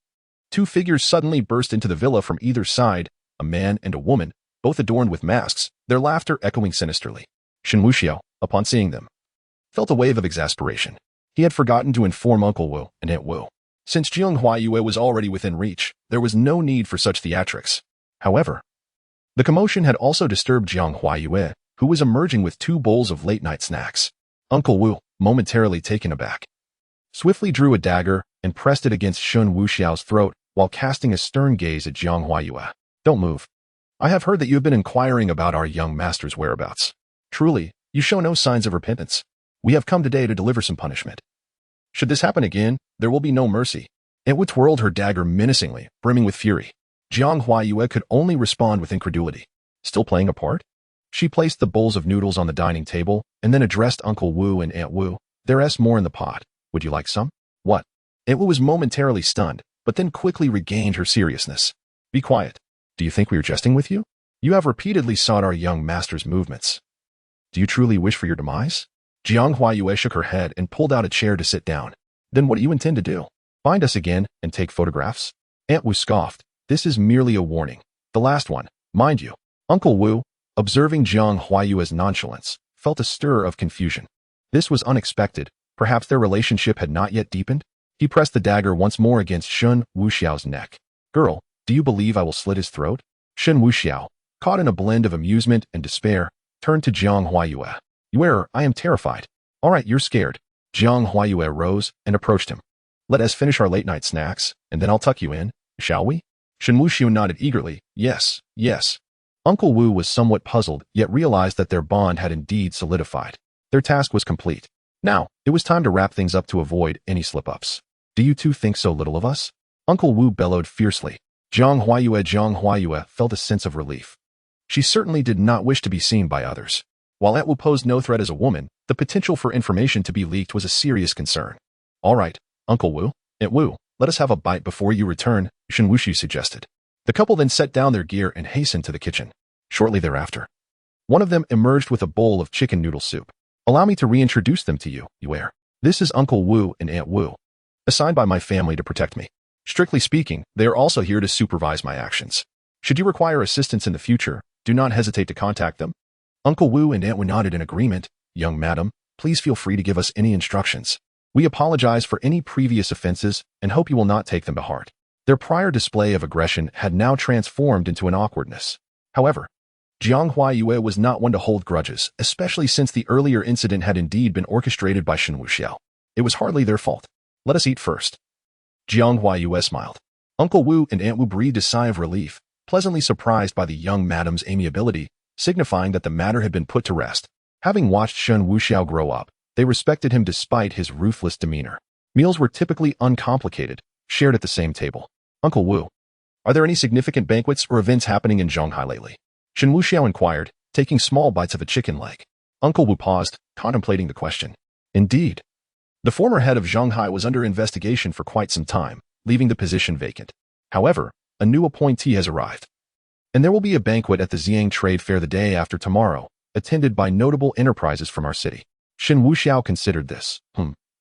two figures suddenly burst into the villa from either side, a man and a woman, both adorned with masks, their laughter echoing sinisterly. Shen Wuxiao, upon seeing them, felt a wave of exasperation. He had forgotten to inform Uncle Wu and Aunt Wu. Since Jiang Huayue was already within reach, there was no need for such theatrics. However, the commotion had also disturbed Jiang Huayue, who was emerging with 2 bowls of late-night snacks. Uncle Wu, momentarily taken aback, swiftly drew a dagger and pressed it against Shen Wuxiao's throat while casting a stern gaze at Jiang Huayue. Don't move. I have heard that you have been inquiring about our young master's whereabouts. Truly, you show no signs of repentance. We have come today to deliver some punishment. Should this happen again, there will be no mercy. Aunt Wu twirled her dagger menacingly, brimming with fury. Jiang Huayue could only respond with incredulity. Still playing a part? She placed the bowls of noodles on the dining table and then addressed Uncle Wu and Aunt Wu. There's more in the pot. Would you like some? What? Aunt Wu was momentarily stunned, but then quickly regained her seriousness. Be quiet. Do you think we are jesting with you? You have repeatedly sought our young master's movements. Do you truly wish for your demise? Jiang Huayue shook her head and pulled out a chair to sit down. Then what do you intend to do? Find us again and take photographs? Aunt Wu scoffed. This is merely a warning. The last one, mind you. Uncle Wu, observing Jiang Huayue's nonchalance, felt a stir of confusion. This was unexpected. Perhaps their relationship had not yet deepened? He pressed the dagger once more against Shen Wuxiao's neck. Girl, do you believe I will slit his throat? Shen Wuxiao, caught in a blend of amusement and despair, turned to Jiang Huayue. You err, I am terrified. All right, you're scared. Jiang Huayue rose and approached him. Let us finish our late-night snacks, and then I'll tuck you in, shall we? Shen Wuxiao nodded eagerly. Yes, yes. Uncle Wu was somewhat puzzled, yet realized that their bond had indeed solidified. Their task was complete. Now, it was time to wrap things up to avoid any slip-ups. Do you two think so little of us? Uncle Wu bellowed fiercely. Jiang Huayue felt a sense of relief. She certainly did not wish to be seen by others. While Aunt Wu posed no threat as a woman, the potential for information to be leaked was a serious concern. All right, Uncle Wu, Aunt Wu, let us have a bite before you return, Shen Wuxiao suggested. The couple then set down their gear and hastened to the kitchen. Shortly thereafter, One of them emerged with a bowl of chicken noodle soup. Allow me to reintroduce them to you, Yue. This is Uncle Wu and Aunt Wu, assigned by my family to protect me. Strictly speaking, they are also here to supervise my actions. Should you require assistance in the future, do not hesitate to contact them. Uncle Wu and Aunt Wu nodded in agreement. Young madam, please feel free to give us any instructions. We apologize for any previous offenses and hope you will not take them to heart. Their prior display of aggression had now transformed into an awkwardness. However, Jianghua Yue was not one to hold grudges, especially since the earlier incident had indeed been orchestrated by Shen Wuxiao. It was hardly their fault. Let us eat first. Jianghua Yue smiled. Uncle Wu and Aunt Wu breathed a sigh of relief, pleasantly surprised by the young madam's amiability, signifying that the matter had been put to rest. Having watched Shen Wuxiao grow up, they respected him despite his ruthless demeanor. Meals were typically uncomplicated, shared at the same table. Uncle Wu, are there any significant banquets or events happening in Zhonghai lately? Shen Wuxiao inquired, taking small bites of a chicken leg. Uncle Wu paused, contemplating the question. Indeed. The former head of Zhonghai was under investigation for quite some time, leaving the position vacant. However, a new appointee has arrived. And there will be a banquet at the Xiang Trade Fair the day after tomorrow, attended by notable enterprises from our city. Shen Wuxiao considered this.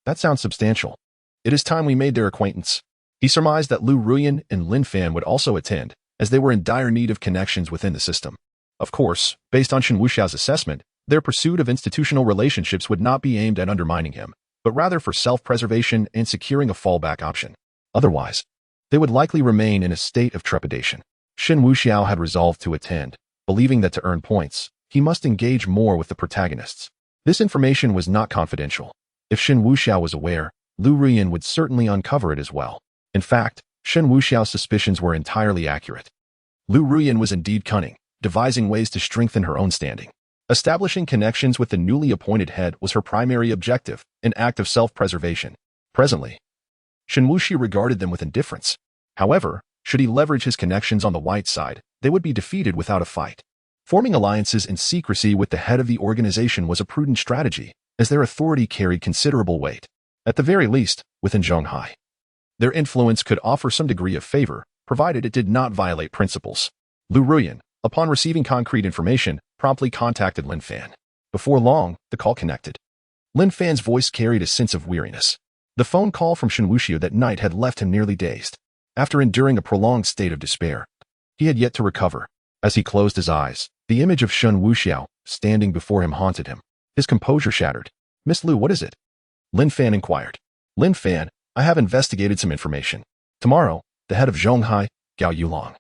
That sounds substantial. It is time we made their acquaintance. He surmised that Lu Ruyan and Lin Fan would also attend, as they were in dire need of connections within the system. Of course, based on Shen Wuxiao's assessment, their pursuit of institutional relationships would not be aimed at undermining him, but rather for self-preservation and securing a fallback option. Otherwise, they would likely remain in a state of trepidation. Shen Wuxiao had resolved to attend, believing that to earn points, he must engage more with the protagonists. This information was not confidential. If Shen Wuxiao was aware, Lu Ruyan would certainly uncover it as well. In fact, Shen Wuxiao's suspicions were entirely accurate. Lu Ruyan was indeed cunning, devising ways to strengthen her own standing. Establishing connections with the newly appointed head was her primary objective, an act of self-preservation. Presently, Shen Wuxi regarded them with indifference. However, should he leverage his connections on the white side, they would be defeated without a fight. Forming alliances in secrecy with the head of the organization was a prudent strategy, as their authority carried considerable weight. At the very least, within Zhonghai, their influence could offer some degree of favor, provided it did not violate principles. Lu Ruyan, upon receiving concrete information, promptly contacted Lin Fan. Before long, the call connected. Lin Fan's voice carried a sense of weariness. The phone call from Shen Wuxiao that night had left him nearly dazed. After enduring a prolonged state of despair, he had yet to recover. As he closed his eyes, the image of Shen Wuxiao, standing before him, haunted him. His composure shattered. Miss Lu, what is it? Lin Fan inquired. Lin Fan, I have investigated some information. Tomorrow, the head of Zhonghai, Gao Yulong,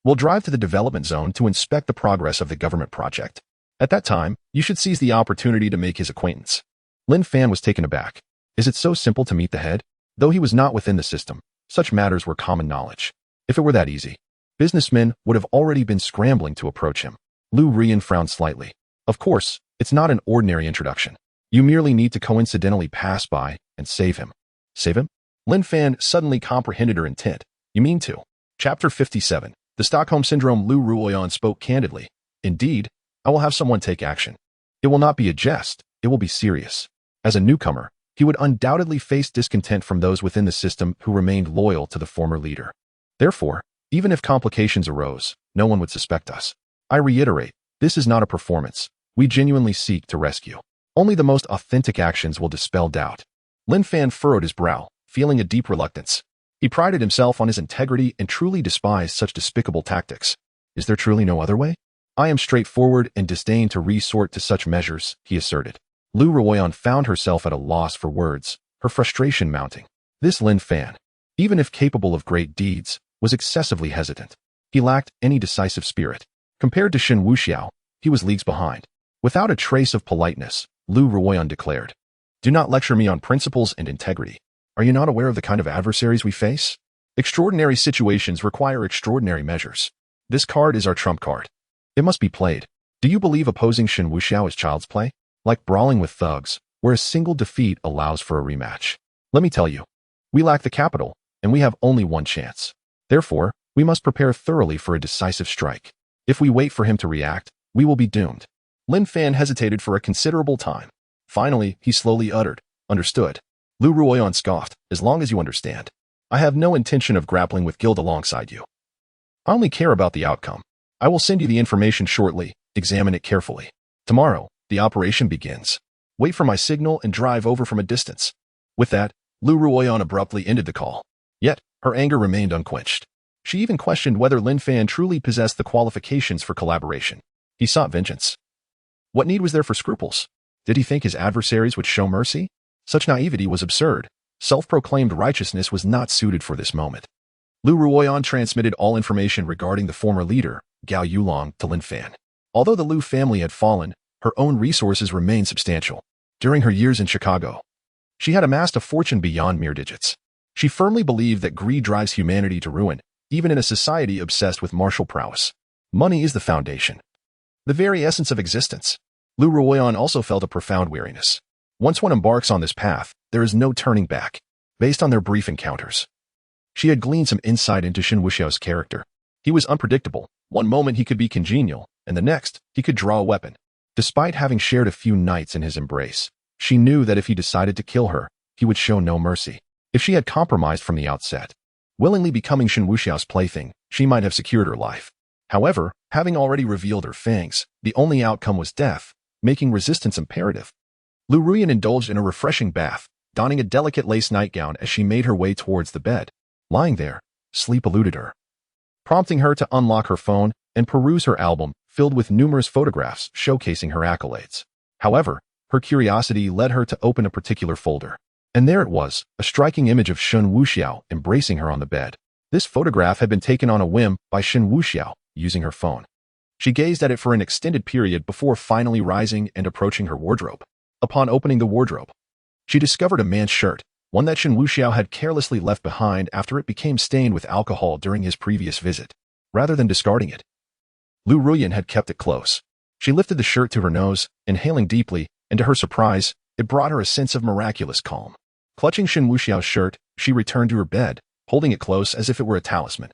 will drive to the development zone to inspect the progress of the government project. At that time, you should seize the opportunity to make his acquaintance. Lin Fan was taken aback. Is it so simple to meet the head? Though he was not within the system, such matters were common knowledge. If it were that easy, businessmen would have already been scrambling to approach him. Lu Ruyan frowned slightly. Of course, it's not an ordinary introduction. You merely need to coincidentally pass by and save him. Save him? Lin Fan suddenly comprehended her intent. You mean to? Chapter 57. The Stockholm Syndrome. Lu Ruyan spoke candidly. Indeed, I will have someone take action. It will not be a jest, it will be serious. As a newcomer, he would undoubtedly face discontent from those within the system who remained loyal to the former leader. Therefore, even if complications arose, no one would suspect us. I reiterate, this is not a performance. We genuinely seek to rescue. Only the most authentic actions will dispel doubt. Lin Fan furrowed his brow, feeling a deep reluctance. He prided himself on his integrity and truly despised such despicable tactics. Is there truly no other way? I am straightforward and disdain to resort to such measures, he asserted. Lu Ruyan found herself at a loss for words, her frustration mounting. This Lin Fan, even if capable of great deeds, was excessively hesitant. He lacked any decisive spirit. Compared to Shen Wuxiao, he was leagues behind. Without a trace of politeness, Lu Ruyan declared, "Do not lecture me on principles and integrity. Are you not aware of the kind of adversaries we face? Extraordinary situations require extraordinary measures. This card is our trump card. It must be played. Do you believe opposing Shen Wuxiao is child's play? Like brawling with thugs, where a single defeat allows for a rematch. Let me tell you, we lack the capital, and we have only one chance. Therefore, we must prepare thoroughly for a decisive strike. If we wait for him to react, we will be doomed." Lin Fan hesitated for a considerable time. Finally, he slowly uttered, "Understood." Lu Ruyan scoffed, "As long as you understand. I have no intention of grappling with guilt alongside you. I only care about the outcome. I will send you the information shortly, Examine it carefully. Tomorrow, the operation begins. Wait for my signal and drive over from a distance." With that, Lu Ruoyan abruptly ended the call. Yet, her anger remained unquenched. She even questioned whether Lin Fan truly possessed the qualifications for collaboration. He sought vengeance. What need was there for scruples? Did he think his adversaries would show mercy? Such naivety was absurd. Self-proclaimed righteousness was not suited for this moment. Lu Ruoyan transmitted all information regarding the former leader, Gao Yulong, to Lin Fan. Although the Lu family had fallen, her own resources remained substantial. During her years in Chicago, she had amassed a fortune beyond mere digits. She firmly believed that greed drives humanity to ruin, even in a society obsessed with martial prowess. Money is the foundation, the very essence of existence. Lu Ruoyan also felt a profound weariness. Once one embarks on this path, there is no turning back. Based on their brief encounters, she had gleaned some insight into Shen Wuxiao's character. He was unpredictable. One moment he could be congenial, and the next, he could draw a weapon. Despite having shared a few nights in his embrace, she knew that if he decided to kill her, he would show no mercy. If she had compromised from the outset, willingly becoming Shen Wuxiao's plaything, she might have secured her life. However, having already revealed her fangs, the only outcome was death, making resistance imperative. Lu Ruoyan indulged in a refreshing bath, donning a delicate lace nightgown as she made her way towards the bed. Lying there, sleep eluded her, prompting her to unlock her phone and peruse her album filled with numerous photographs showcasing her accolades. However, her curiosity led her to open a particular folder. And there it was, a striking image of Shen Wuxiao embracing her on the bed. This photograph had been taken on a whim by Shen Wuxiao, using her phone. She gazed at it for an extended period before finally rising and approaching her wardrobe. Upon opening the wardrobe, she discovered a man's shirt, one that Shen Wuxiao had carelessly left behind after it became stained with alcohol during his previous visit. Rather than discarding it, Lu Ruoyan had kept it close. She lifted the shirt to her nose, inhaling deeply, and to her surprise, it brought her a sense of miraculous calm. Clutching Shen Wuxiao's shirt, she returned to her bed, holding it close as if it were a talisman.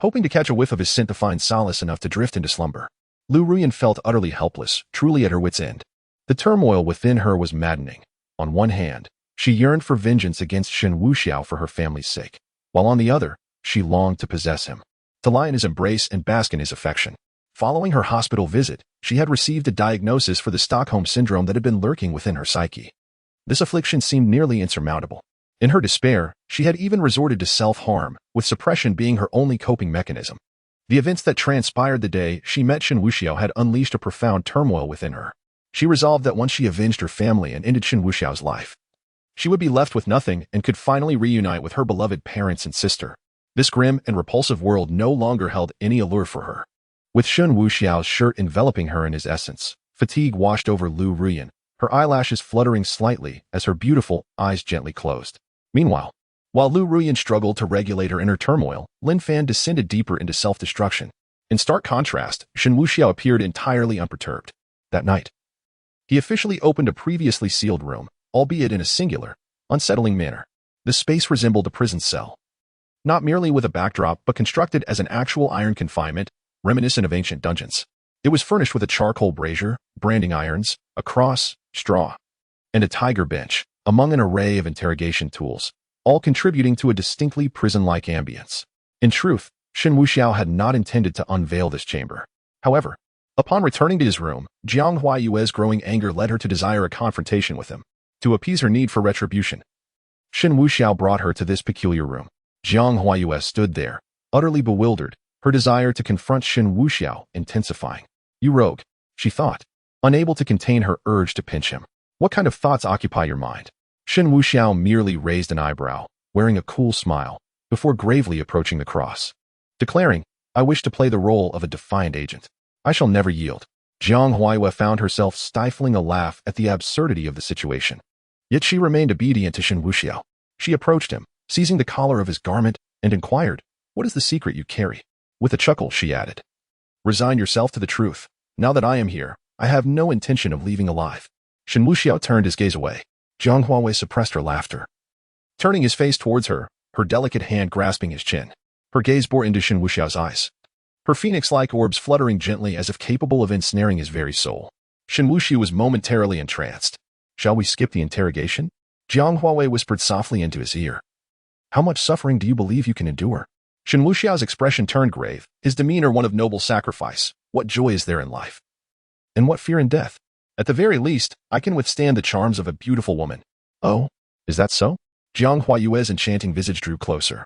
Hoping to catch a whiff of his scent to find solace enough to drift into slumber, Lu Ruoyan felt utterly helpless, truly at her wit's end. The turmoil within her was maddening. On one hand, she yearned for vengeance against Shen Wuxiao for her family's sake, while on the other, she longed to possess him, to lie in his embrace and bask in his affection. Following her hospital visit, she had received a diagnosis for the Stockholm Syndrome that had been lurking within her psyche. This affliction seemed nearly insurmountable. In her despair, she had even resorted to self-harm, with suppression being her only coping mechanism. The events that transpired the day she met Shen Wuxiao had unleashed a profound turmoil within her. She resolved that once she avenged her family and ended Shen Wuxiao's life, she would be left with nothing and could finally reunite with her beloved parents and sister. This grim and repulsive world no longer held any allure for her. With Shen Wuxiao's shirt enveloping her in his essence, fatigue washed over Lu Ruoyan, her eyelashes fluttering slightly as her beautiful eyes gently closed. Meanwhile, while Lu Ruoyan struggled to regulate her inner turmoil, Lin Fan descended deeper into self-destruction. In stark contrast, Shen Wuxiao appeared entirely unperturbed. That night, he officially opened a previously sealed room, albeit in a singular, unsettling manner. The space resembled a prison cell, not merely with a backdrop but constructed as an actual iron confinement, reminiscent of ancient dungeons. It was furnished with a charcoal brazier, branding irons, a cross, straw, and a tiger bench, among an array of interrogation tools, all contributing to a distinctly prison-like ambience. In truth, Shen Wuxiao had not intended to unveil this chamber. However, upon returning to his room, Jiang Huayue's growing anger led her to desire a confrontation with him, to appease her need for retribution. Shen Wuxiao brought her to this peculiar room. Jiang Huayue stood there, utterly bewildered, her desire to confront Shen Wuxiao intensifying. "You rogue," she thought, unable to contain her urge to pinch him. "What kind of thoughts occupy your mind?" Shen Wuxiao merely raised an eyebrow, wearing a cool smile, before gravely approaching the cross, declaring, "I wish to play the role of a defiant agent. I shall never yield." Jiang Huayue found herself stifling a laugh at the absurdity of the situation. Yet she remained obedient to Shen Wuxiao. She approached him, seizing the collar of his garment, and inquired, "What is the secret you carry?" With a chuckle, she added, "Resign yourself to the truth. Now that I am here, I have no intention of leaving alive." Shen Wuxiao turned his gaze away. Jiang Huayue suppressed her laughter, turning his face towards her, her delicate hand grasping his chin. Her gaze bore into Shen Wuxiao's eyes, her phoenix-like orbs fluttering gently as if capable of ensnaring his very soul. Shen Wuxiao was momentarily entranced. "Shall we skip the interrogation?" Jiang Huayue whispered softly into his ear. "How much suffering do you believe you can endure?" Shen Wuxiao's expression turned grave, his demeanor one of noble sacrifice. "What joy is there in life? And what fear in death? At the very least, I can withstand the charms of a beautiful woman. Oh, is that so? Jiang Huayue's enchanting visage drew closer.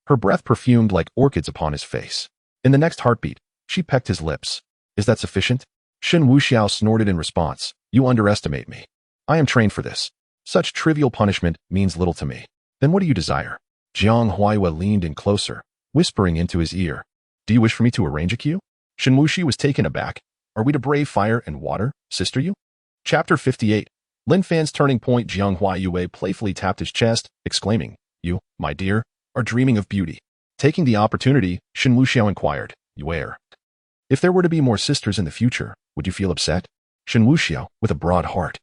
Her breath perfumed like orchids upon his face. In the next heartbeat, she pecked his lips. Is that sufficient? Shen Wuxiao snorted in response. You underestimate me. I am trained for this. Such trivial punishment means little to me. Then what do you desire? Jiang Huayue leaned in closer, whispering into his ear. Do you wish for me to arrange a queue? Shen Wuxi was taken aback. Are we to brave fire and water, sister you? Chapter 58. Lin Fan's turning point. Jiang Huayue playfully tapped his chest, exclaiming, You, my dear, are dreaming of beauty. Taking the opportunity, Shen Wuxiao inquired, You err. If there were to be more sisters in the future, would you feel upset? Shen Wuxiao, with a broad heart,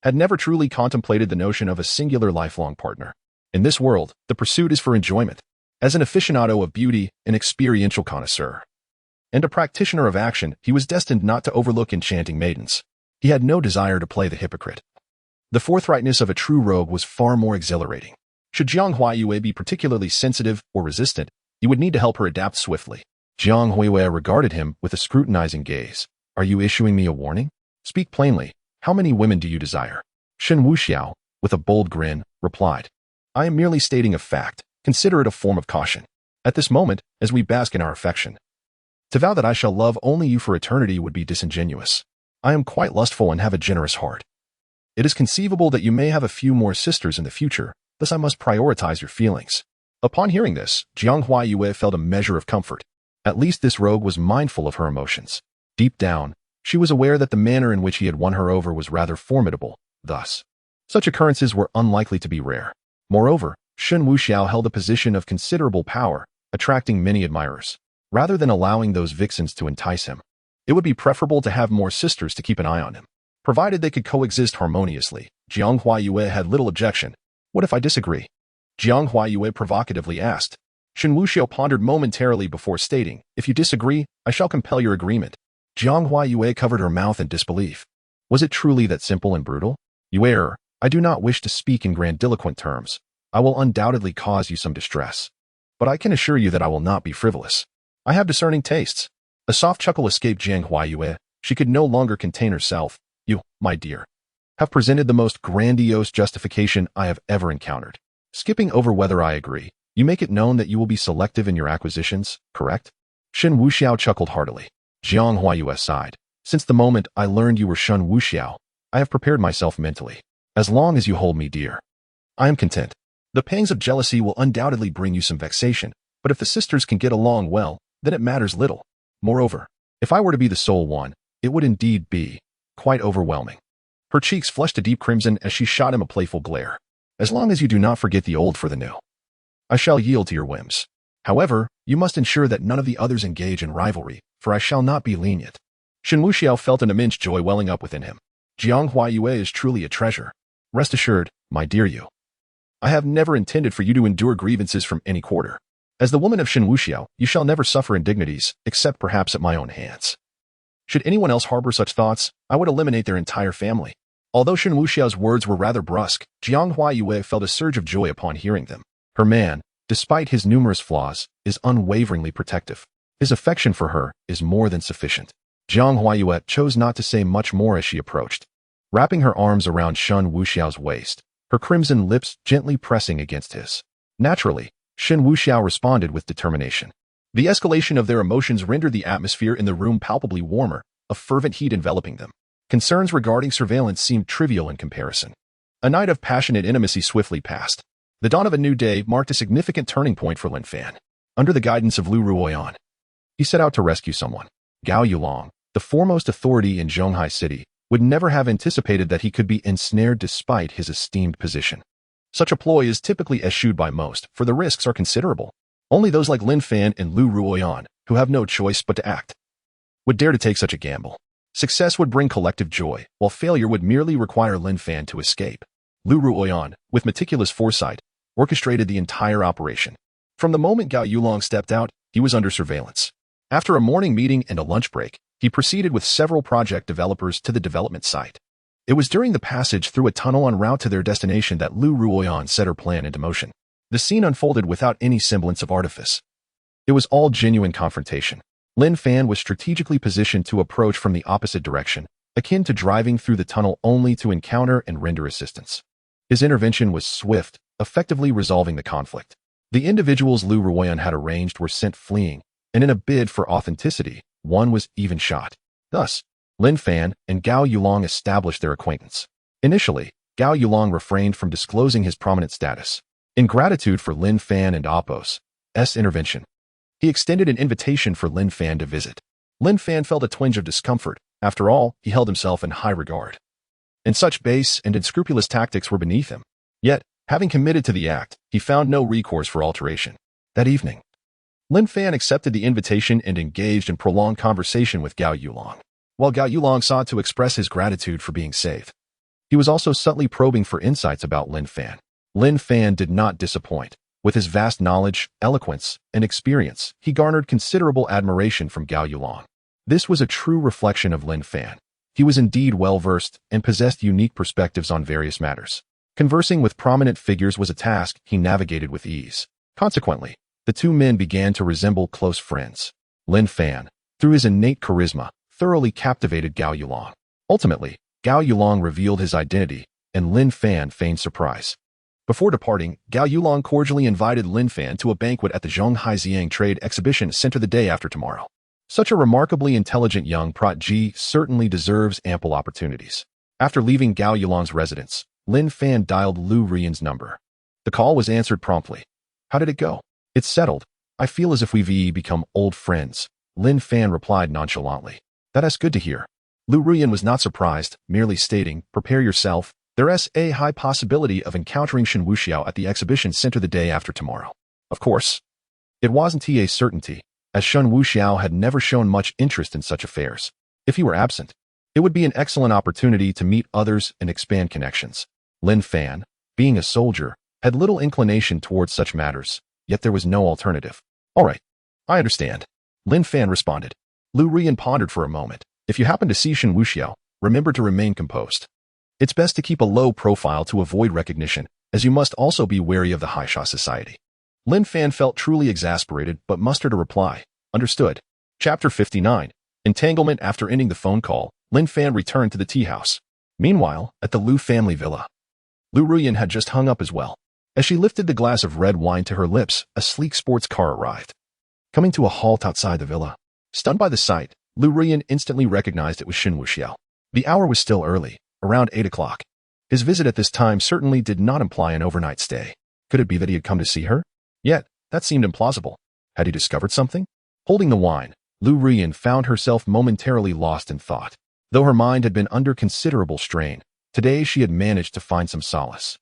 had never truly contemplated the notion of a singular lifelong partner. In this world, the pursuit is for enjoyment. As an aficionado of beauty, an experiential connoisseur, and a practitioner of action, he was destined not to overlook enchanting maidens. He had no desire to play the hypocrite. The forthrightness of a true rogue was far more exhilarating. Should Jiang Huayue be particularly sensitive or resistant, he would need to help her adapt swiftly. Jiang Huayue regarded him with a scrutinizing gaze. Are you issuing me a warning? Speak plainly. How many women do you desire? Shen Wuxiao, with a bold grin, replied. I am merely stating a fact. Consider it a form of caution. At this moment, as we bask in our affection, to vow that I shall love only you for eternity would be disingenuous. I am quite lustful and have a generous heart. It is conceivable that you may have a few more sisters in the future, thus I must prioritize your feelings. Upon hearing this, Jiang Huayue felt a measure of comfort. At least this rogue was mindful of her emotions. Deep down, she was aware that the manner in which he had won her over was rather formidable. Thus, such occurrences were unlikely to be rare. Moreover, Shen Wuxiao held a position of considerable power, attracting many admirers. Rather than allowing those vixens to entice him, it would be preferable to have more sisters to keep an eye on him. Provided they could coexist harmoniously, Jiang Huayue had little objection. What if I disagree? Jiang Huayue provocatively asked. Shen Wuxiao pondered momentarily before stating, If you disagree, I shall compel your agreement. Jiang Huayue covered her mouth in disbelief. Was it truly that simple and brutal? You err. I do not wish to speak in grandiloquent terms. I will undoubtedly cause you some distress. But I can assure you that I will not be frivolous. I have discerning tastes. A soft chuckle escaped Jiang Huayue. She could no longer contain herself. You, my dear, have presented the most grandiose justification I have ever encountered. Skipping over whether I agree, you make it known that you will be selective in your acquisitions, correct? Shen Wuxiao chuckled heartily. Jiang Huayue sighed. Since the moment I learned you were Shen Wuxiao, I have prepared myself mentally. As long as you hold me dear, I am content. The pangs of jealousy will undoubtedly bring you some vexation, but if the sisters can get along well, then it matters little. Moreover, if I were to be the sole one, it would indeed be quite overwhelming. Her cheeks flushed a deep crimson as she shot him a playful glare. As long as you do not forget the old for the new, I shall yield to your whims. However, you must ensure that none of the others engage in rivalry, for I shall not be lenient. Shen Wuxiao felt an immense joy welling up within him. Jiang Huayue is truly a treasure. Rest assured, my dear you, I have never intended for you to endure grievances from any quarter. As the woman of Shen Wuxiao, you shall never suffer indignities, except perhaps at my own hands. Should anyone else harbor such thoughts, I would eliminate their entire family. Although Shen Wuxiao's words were rather brusque, Jiang Huayue felt a surge of joy upon hearing them. Her man, despite his numerous flaws, is unwaveringly protective. His affection for her is more than sufficient. Jiang Huayue chose not to say much more as she approached, wrapping her arms around Shen Wuxiao's waist, her crimson lips gently pressing against his. Naturally, Shen Wuxiao responded with determination. The escalation of their emotions rendered the atmosphere in the room palpably warmer, a fervent heat enveloping them. Concerns regarding surveillance seemed trivial in comparison. A night of passionate intimacy swiftly passed. The dawn of a new day marked a significant turning point for Lin Fan. Under the guidance of Lu Ruoyan, he set out to rescue someone. Gao Yulong, the foremost authority in Zhonghai City, would never have anticipated that he could be ensnared despite his esteemed position. Such a ploy is typically eschewed by most, for the risks are considerable. Only those like Lin Fan and Lu Ruoyan, who have no choice but to act, would dare to take such a gamble. Success would bring collective joy, while failure would merely require Lin Fan to escape. Lu Ruoyan, with meticulous foresight, orchestrated the entire operation. From the moment Gao Yulong stepped out, he was under surveillance. After a morning meeting and a lunch break, he proceeded with several project developers to the development site. It was during the passage through a tunnel en route to their destination that Lu Ruoyan set her plan into motion. The scene unfolded without any semblance of artifice. It was all genuine confrontation. Lin Fan was strategically positioned to approach from the opposite direction, akin to driving through the tunnel only to encounter and render assistance. His intervention was swift, effectively resolving the conflict. The individuals Lu Ruoyan had arranged were sent fleeing, and in a bid for authenticity, one was even shot. Thus, Lin Fan and Gao Yulong established their acquaintance. Initially, Gao Yulong refrained from disclosing his prominent status. In gratitude for Lin Fan and Apos' intervention, he extended an invitation for Lin Fan to visit. Lin Fan felt a twinge of discomfort. After all, he held himself in high regard, and such base and unscrupulous tactics were beneath him. Yet, having committed to the act, he found no recourse for alteration. That evening, Lin Fan accepted the invitation and engaged in prolonged conversation with Gao Yulong. While Gao Yulong sought to express his gratitude for being saved, he was also subtly probing for insights about Lin Fan. Lin Fan did not disappoint. With his vast knowledge, eloquence, and experience, he garnered considerable admiration from Gao Yulong. This was a true reflection of Lin Fan. He was indeed well-versed and possessed unique perspectives on various matters. Conversing with prominent figures was a task he navigated with ease. Consequently, the two men began to resemble close friends. Lin Fan, through his innate charisma, thoroughly captivated Gao Yulong. Ultimately, Gao Yulong revealed his identity, and Lin Fan feigned surprise. Before departing, Gao Yulong cordially invited Lin Fan to a banquet at the Zhonghaijiang Trade Exhibition Center the day after tomorrow. Such a remarkably intelligent young protégé certainly deserves ample opportunities. After leaving Gao Yulong's residence, Lin Fan dialed Lu Ruoyan's number. The call was answered promptly. How did it go? It's settled. I feel as if we've become old friends, Lin Fan replied nonchalantly. That's good to hear. Lu Ruoyan was not surprised, merely stating, prepare yourself. There's a high possibility of encountering Shen Wuxiao at the exhibition center the day after tomorrow. Of course, it wasn't a certainty, as Shen Wuxiao had never shown much interest in such affairs. If he were absent, it would be an excellent opportunity to meet others and expand connections. Lin Fan, being a soldier, had little inclination towards such matters, yet there was no alternative. All right, I understand, Lin Fan responded. Lu Ruoyan pondered for a moment. If you happen to see Shen Wuxiao, remember to remain composed. It's best to keep a low profile to avoid recognition, as you must also be wary of the Haisha society. Lin Fan felt truly exasperated but mustered a reply. Understood. Chapter 59. Entanglement. After ending the phone call, Lin Fan returned to the tea house. Meanwhile, at the Lu family villa, Lu Ruoyan had just hung up as well. As she lifted the glass of red wine to her lips, a sleek sports car arrived. Coming to a halt outside the villa. Stunned by the sight, Lu Ruoyan instantly recognized it was Shen Wuxiao. The hour was still early, around 8 o'clock. His visit at this time certainly did not imply an overnight stay. Could it be that he had come to see her? Yet, that seemed implausible. Had he discovered something? Holding the wine, Lu Ruoyan found herself momentarily lost in thought. Though her mind had been under considerable strain, today she had managed to find some solace.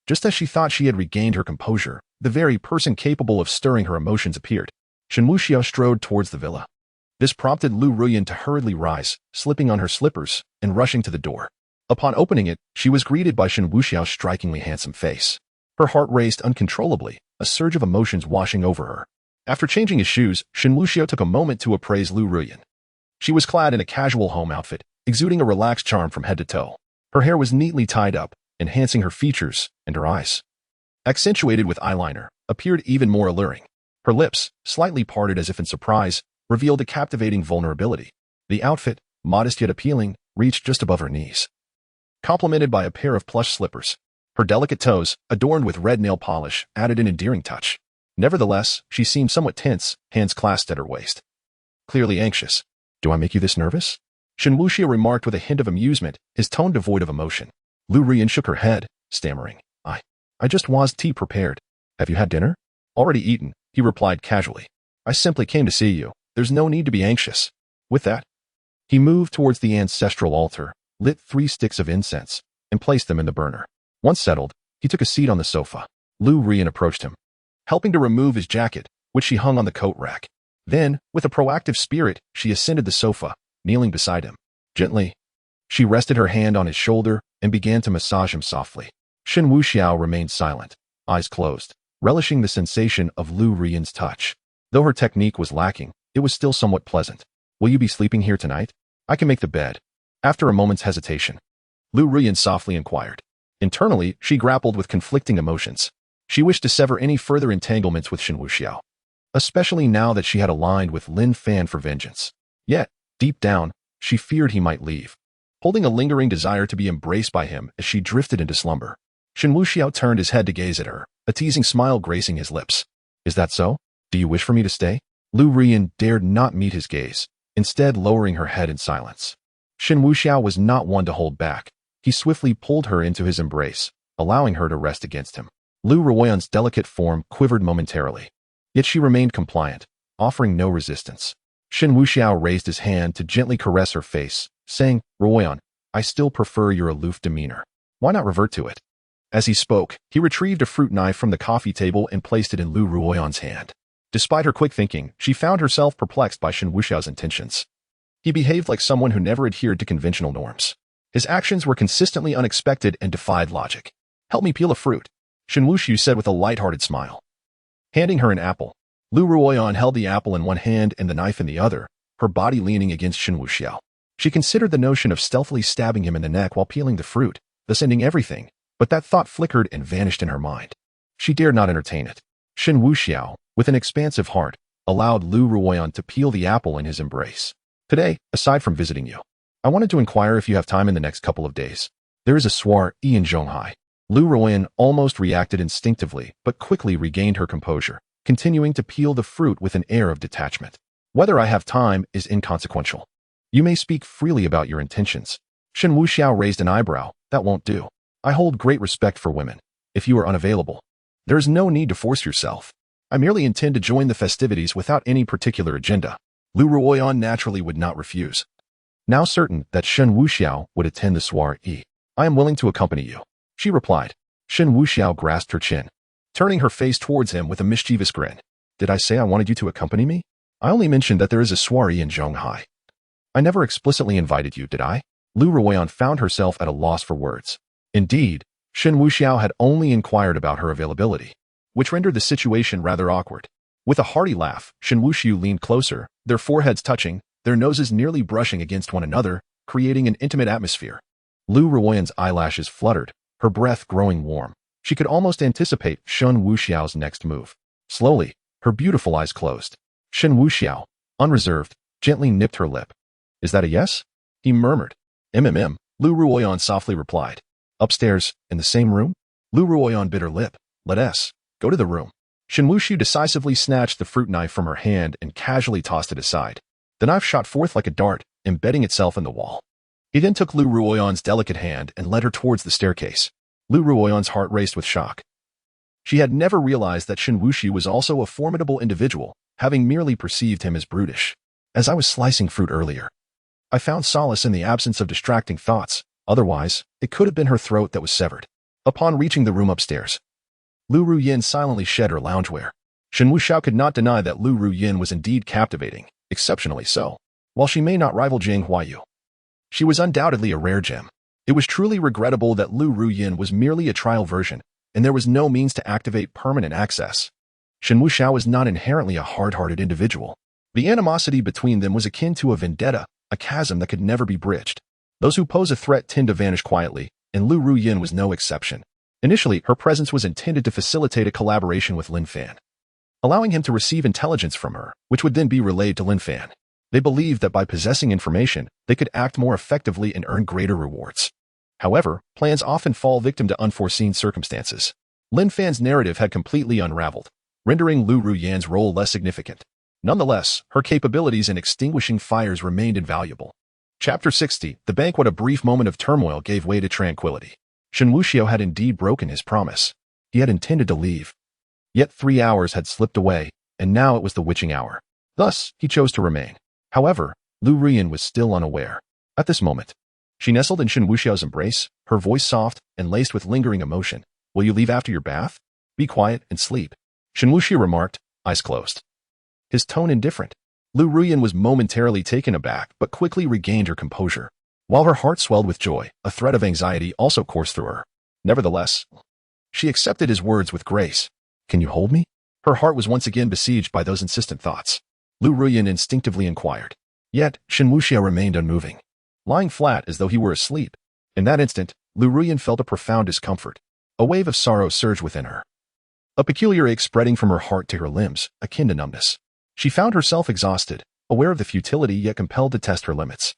Just as she thought she had regained her composure, the very person capable of stirring her emotions appeared. Shen Wuxiao strode towards the villa. This prompted Lu Ruoyan to hurriedly rise, slipping on her slippers, and rushing to the door. Upon opening it, she was greeted by Shen Wuxiao's strikingly handsome face. Her heart raced uncontrollably, a surge of emotions washing over her. After changing his shoes, Shen Wuxiao took a moment to appraise Lu Ruoyan. She was clad in a casual home outfit, exuding a relaxed charm from head to toe. Her hair was neatly tied up, enhancing her features, and her eyes, accentuated with eyeliner, appeared even more alluring. Her lips, slightly parted as if in surprise, revealed a captivating vulnerability. The outfit, modest yet appealing, reached just above her knees, complemented by a pair of plush slippers. Her delicate toes, adorned with red nail polish, added an endearing touch. Nevertheless, she seemed somewhat tense, hands clasped at her waist. Clearly anxious. Do I make you this nervous? Shen Wuxiao remarked with a hint of amusement, his tone devoid of emotion. Lu Ruoyan shook her head, stammering. I just was tea prepared. Have you had dinner? Already eaten, he replied casually. I simply came to see you. There's no need to be anxious. With that, he moved towards the ancestral altar, lit 3 sticks of incense, and placed them in the burner. Once settled, he took a seat on the sofa. Lu Ruoyan approached him, helping to remove his jacket, which she hung on the coat rack. Then, with a proactive spirit, she ascended the sofa, kneeling beside him. Gently, she rested her hand on his shoulder and began to massage him softly. Shen Wuxiao remained silent, eyes closed, relishing the sensation of Lu Ruoyan's touch. Though her technique was lacking, it was still somewhat pleasant. Will you be sleeping here tonight? I can make the bed. After a moment's hesitation, Lu Ruoyan softly inquired. Internally, she grappled with conflicting emotions. She wished to sever any further entanglements with Shen Wuxiao. especially now that she had aligned with Lin Fan for vengeance. Yet, deep down, she feared he might leave, holding a lingering desire to be embraced by him as she drifted into slumber. Shen Wuxiao turned his head to gaze at her, a teasing smile gracing his lips. Is that so? Do you wish for me to stay? Lu Ruyan dared not meet his gaze, instead lowering her head in silence. Shen Wuxiao was not one to hold back. He swiftly pulled her into his embrace, allowing her to rest against him. Lu Ruyan's delicate form quivered momentarily, yet she remained compliant, offering no resistance. Shen Wuxiao raised his hand to gently caress her face, saying, Ruyan, I still prefer your aloof demeanor. Why not revert to it? As he spoke, he retrieved a fruit knife from the coffee table and placed it in Lu Ruyan's hand. Despite her quick thinking, she found herself perplexed by Shen Wuxiao's intentions. He behaved like someone who never adhered to conventional norms. His actions were consistently unexpected and defied logic. Help me peel a fruit, Shen Wuxiao said with a light-hearted smile. Handing her an apple, Lu Ruyan held the apple in one hand and the knife in the other, her body leaning against Shen Wuxiao. She considered the notion of stealthily stabbing him in the neck while peeling the fruit, thus ending everything, but that thought flickered and vanished in her mind. She dared not entertain it. Shen Wuxiao, with an expansive heart, allowed Lu Ruyan to peel the apple in his embrace. Today, aside from visiting you, I wanted to inquire if you have time in the next couple of days. There is a soirée in Zhonghai. Lu Ruyan almost reacted instinctively, but quickly regained her composure, continuing to peel the fruit with an air of detachment. Whether I have time is inconsequential. You may speak freely about your intentions. Shen Wuxiao raised an eyebrow. That won't do. I hold great respect for women. If you are unavailable, there is no need to force yourself. I merely intend to join the festivities without any particular agenda. Lu Ruyan naturally would not refuse. Now certain that Shen Wuxiao would attend the soirée, I am willing to accompany you, she replied. Shen Wuxiao grasped her chin, turning her face towards him with a mischievous grin. Did I say I wanted you to accompany me? I only mentioned that there is a soirée in Zhonghai. I never explicitly invited you, did I? Lu Ruyan found herself at a loss for words. Indeed, Shen Wuxiao had only inquired about her availability, which rendered the situation rather awkward. With a hearty laugh, Shen Wuxiao leaned closer, their foreheads touching, their noses nearly brushing against one another, creating an intimate atmosphere. Lu Ruyan's eyelashes fluttered, her breath growing warm. She could almost anticipate Shen Wuxiao's next move. Slowly, her beautiful eyes closed. Shen Wuxiao, unreserved, gently nipped her lip. Is that a yes? He murmured. Lu Ruyan softly replied. Upstairs, in the same room? Lu Ruyan bit her lip. Let us go to the room. Shen Wuxiao decisively snatched the fruit knife from her hand and casually tossed it aside. The knife shot forth like a dart, embedding itself in the wall. He then took Lu Ruyan's delicate hand and led her towards the staircase. Lu Ruyan's heart raced with shock. She had never realized that Shen Wuxiao was also a formidable individual, having merely perceived him as brutish. As I was slicing fruit earlier, I found solace in the absence of distracting thoughts. Otherwise, it could have been her throat that was severed. Upon reaching the room upstairs, Lu Ruyan silently shed her loungewear. Shen Wuxiao could not deny that Lu Ruyan was indeed captivating, exceptionally so. While she may not rival Jiang Huayu, she was undoubtedly a rare gem. It was truly regrettable that Lu Ruyan was merely a trial version, and there was no means to activate permanent access. Shen Wuxiao was not inherently a hard-hearted individual. The animosity between them was akin to a vendetta, a chasm that could never be bridged. Those who pose a threat tend to vanish quietly, and Lu Ruyan was no exception. Initially, her presence was intended to facilitate a collaboration with Lin Fan, allowing him to receive intelligence from her, which would then be relayed to Lin Fan. They believed that by possessing information, they could act more effectively and earn greater rewards. However, plans often fall victim to unforeseen circumstances. Lin Fan's narrative had completely unraveled, rendering Lu Ruyan's role less significant. Nonetheless, her capabilities in extinguishing fires remained invaluable. Chapter 60, The Banquet. A brief moment of turmoil gave way to tranquility. Shen Wuxiao had indeed broken his promise. He had intended to leave. Yet 3 hours had slipped away, and now it was the witching hour. Thus, he chose to remain. However, Lu Ruyan was still unaware. At this moment, she nestled in Shen Wuxiao's embrace, her voice soft and laced with lingering emotion. Will you leave after your bath? Be quiet and sleep, Shen Wuxiao remarked, eyes closed. His tone indifferent. Lu Ruyan was momentarily taken aback but quickly regained her composure. While her heart swelled with joy, a thread of anxiety also coursed through her. Nevertheless, she accepted his words with grace. Can you hold me? Her heart was once again besieged by those insistent thoughts. Lu Ruyan instinctively inquired. Yet, Shen Wuxiao remained unmoving, lying flat as though he were asleep. In that instant, Lu Ruyan felt a profound discomfort. A wave of sorrow surged within her. a peculiar ache spreading from her heart to her limbs, akin to numbness. She found herself exhausted, aware of the futility yet compelled to test her limits.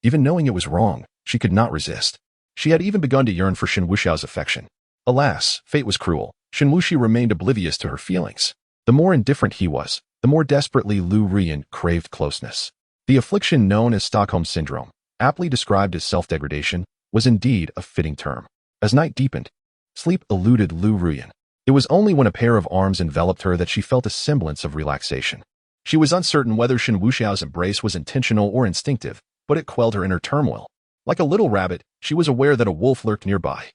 Even knowing it was wrong, she could not resist. She had even begun to yearn for Shen Wuxiao's affection. Alas, fate was cruel. Shen Wuxiao remained oblivious to her feelings. The more indifferent he was, the more desperately Lu Ruiyan craved closeness. The affliction known as Stockholm Syndrome, aptly described as self-degradation, was indeed a fitting term. As night deepened, sleep eluded Lu Ruiyan. It was only when a pair of arms enveloped her that she felt a semblance of relaxation. She was uncertain whether Shen Wuxiao's embrace was intentional or instinctive, but it quelled her inner turmoil. Like a little rabbit, she was aware that a wolf lurked nearby.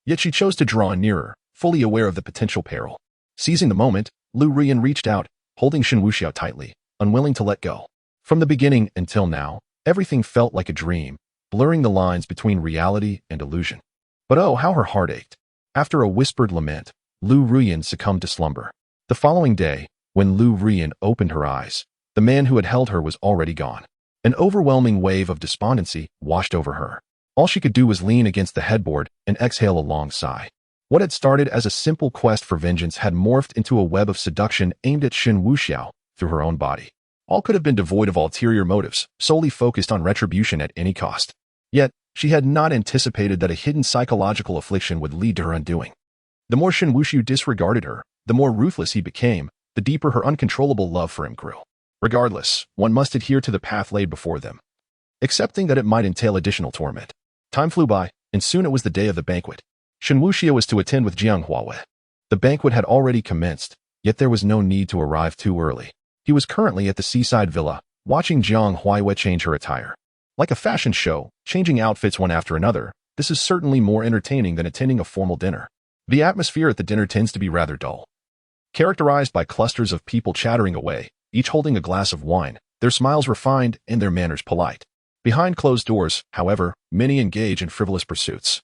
Yet she chose to draw nearer, fully aware of the potential peril. Seizing the moment, Lu Ruiyan reached out, holding Shen Wuxiao tightly, unwilling to let go. From the beginning until now, everything felt like a dream, blurring the lines between reality and illusion. But oh, how her heart ached. After a whispered lament, Lu Ruiyan succumbed to slumber. The following day, when Lu Ruiyan opened her eyes, the man who had held her was already gone. An overwhelming wave of despondency washed over her. All she could do was lean against the headboard and exhale a long sigh. What had started as a simple quest for vengeance had morphed into a web of seduction aimed at Shen Wuxiao through her own body. All could have been devoid of ulterior motives, solely focused on retribution at any cost. Yet, she had not anticipated that a hidden psychological affliction would lead to her undoing. The more Shen Wuxiao disregarded her, the more ruthless he became, the deeper her uncontrollable love for him grew. Regardless, one must adhere to the path laid before them, accepting that it might entail additional torment. Time flew by, and soon it was the day of the banquet. Shen Wuxiao was to attend with Jiang Huawei. The banquet had already commenced, yet there was no need to arrive too early. He was currently at the seaside villa, watching Jiang Huawei change her attire. Like a fashion show, changing outfits one after another, this is certainly more entertaining than attending a formal dinner. The atmosphere at the dinner tends to be rather dull, characterized by clusters of people chattering away, each holding a glass of wine, their smiles refined and their manners polite. Behind closed doors, however, many engage in frivolous pursuits,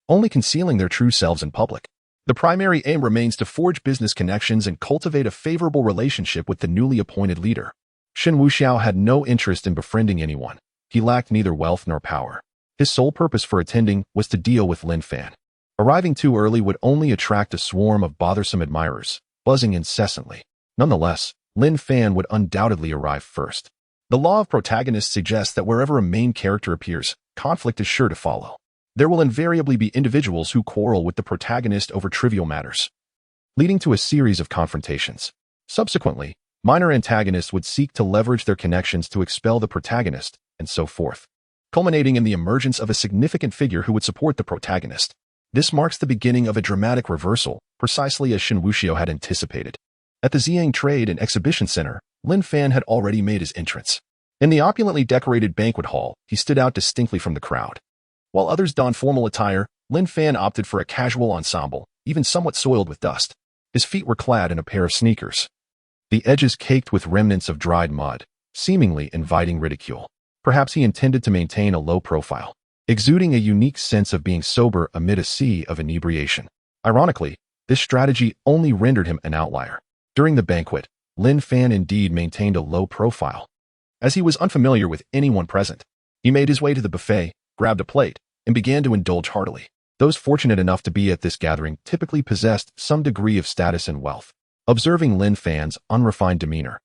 only concealing their true selves in public. The primary aim remains to forge business connections and cultivate a favorable relationship with the newly appointed leader. Shen Wuxiao had no interest in befriending anyone. He lacked neither wealth nor power. His sole purpose for attending was to deal with Lin Fan. Arriving too early would only attract a swarm of bothersome admirers, buzzing incessantly. Nonetheless, Lin Fan would undoubtedly arrive first. The law of protagonists suggests that wherever a main character appears, conflict is sure to follow. There will invariably be individuals who quarrel with the protagonist over trivial matters, leading to a series of confrontations. Subsequently, minor antagonists would seek to leverage their connections to expel the protagonist, and so forth, culminating in the emergence of a significant figure who would support the protagonist. This marks the beginning of a dramatic reversal, precisely as Shen Wuxiao had anticipated. At the Xiang Trade and Exhibition Center, Lin Fan had already made his entrance. In the opulently decorated banquet hall, he stood out distinctly from the crowd. While others donned formal attire, Lin Fan opted for a casual ensemble, even somewhat soiled with dust. His feet were clad in a pair of sneakers, the edges caked with remnants of dried mud, seemingly inviting ridicule. Perhaps he intended to maintain a low profile, exuding a unique sense of being sober amid a sea of inebriation. Ironically, this strategy only rendered him an outlier. During the banquet, Lin Fan indeed maintained a low profile. As he was unfamiliar with anyone present, he made his way to the buffet, grabbed a plate, and began to indulge heartily. Those fortunate enough to be at this gathering typically possessed some degree of status and wealth. Observing Lin Fan's unrefined demeanor,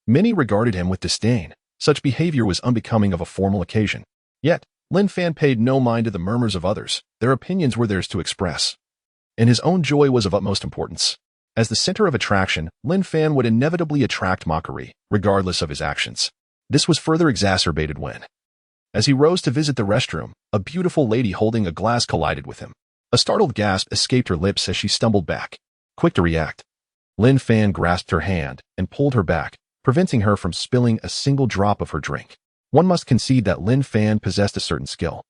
many regarded him with disdain. Such behavior was unbecoming of a formal occasion. Yet, Lin Fan paid no mind to the murmurs of others. Their opinions were theirs to express, and his own joy was of utmost importance. As the center of attraction, Lin Fan would inevitably attract mockery, regardless of his actions. This was further exacerbated when, as he rose to visit the restroom, a beautiful lady holding a glass collided with him. A startled gasp escaped her lips as she stumbled back. Quick to react, Lin Fan grasped her hand and pulled her back, preventing her from spilling a single drop of her drink. One must concede that Lin Fan possessed a certain skill.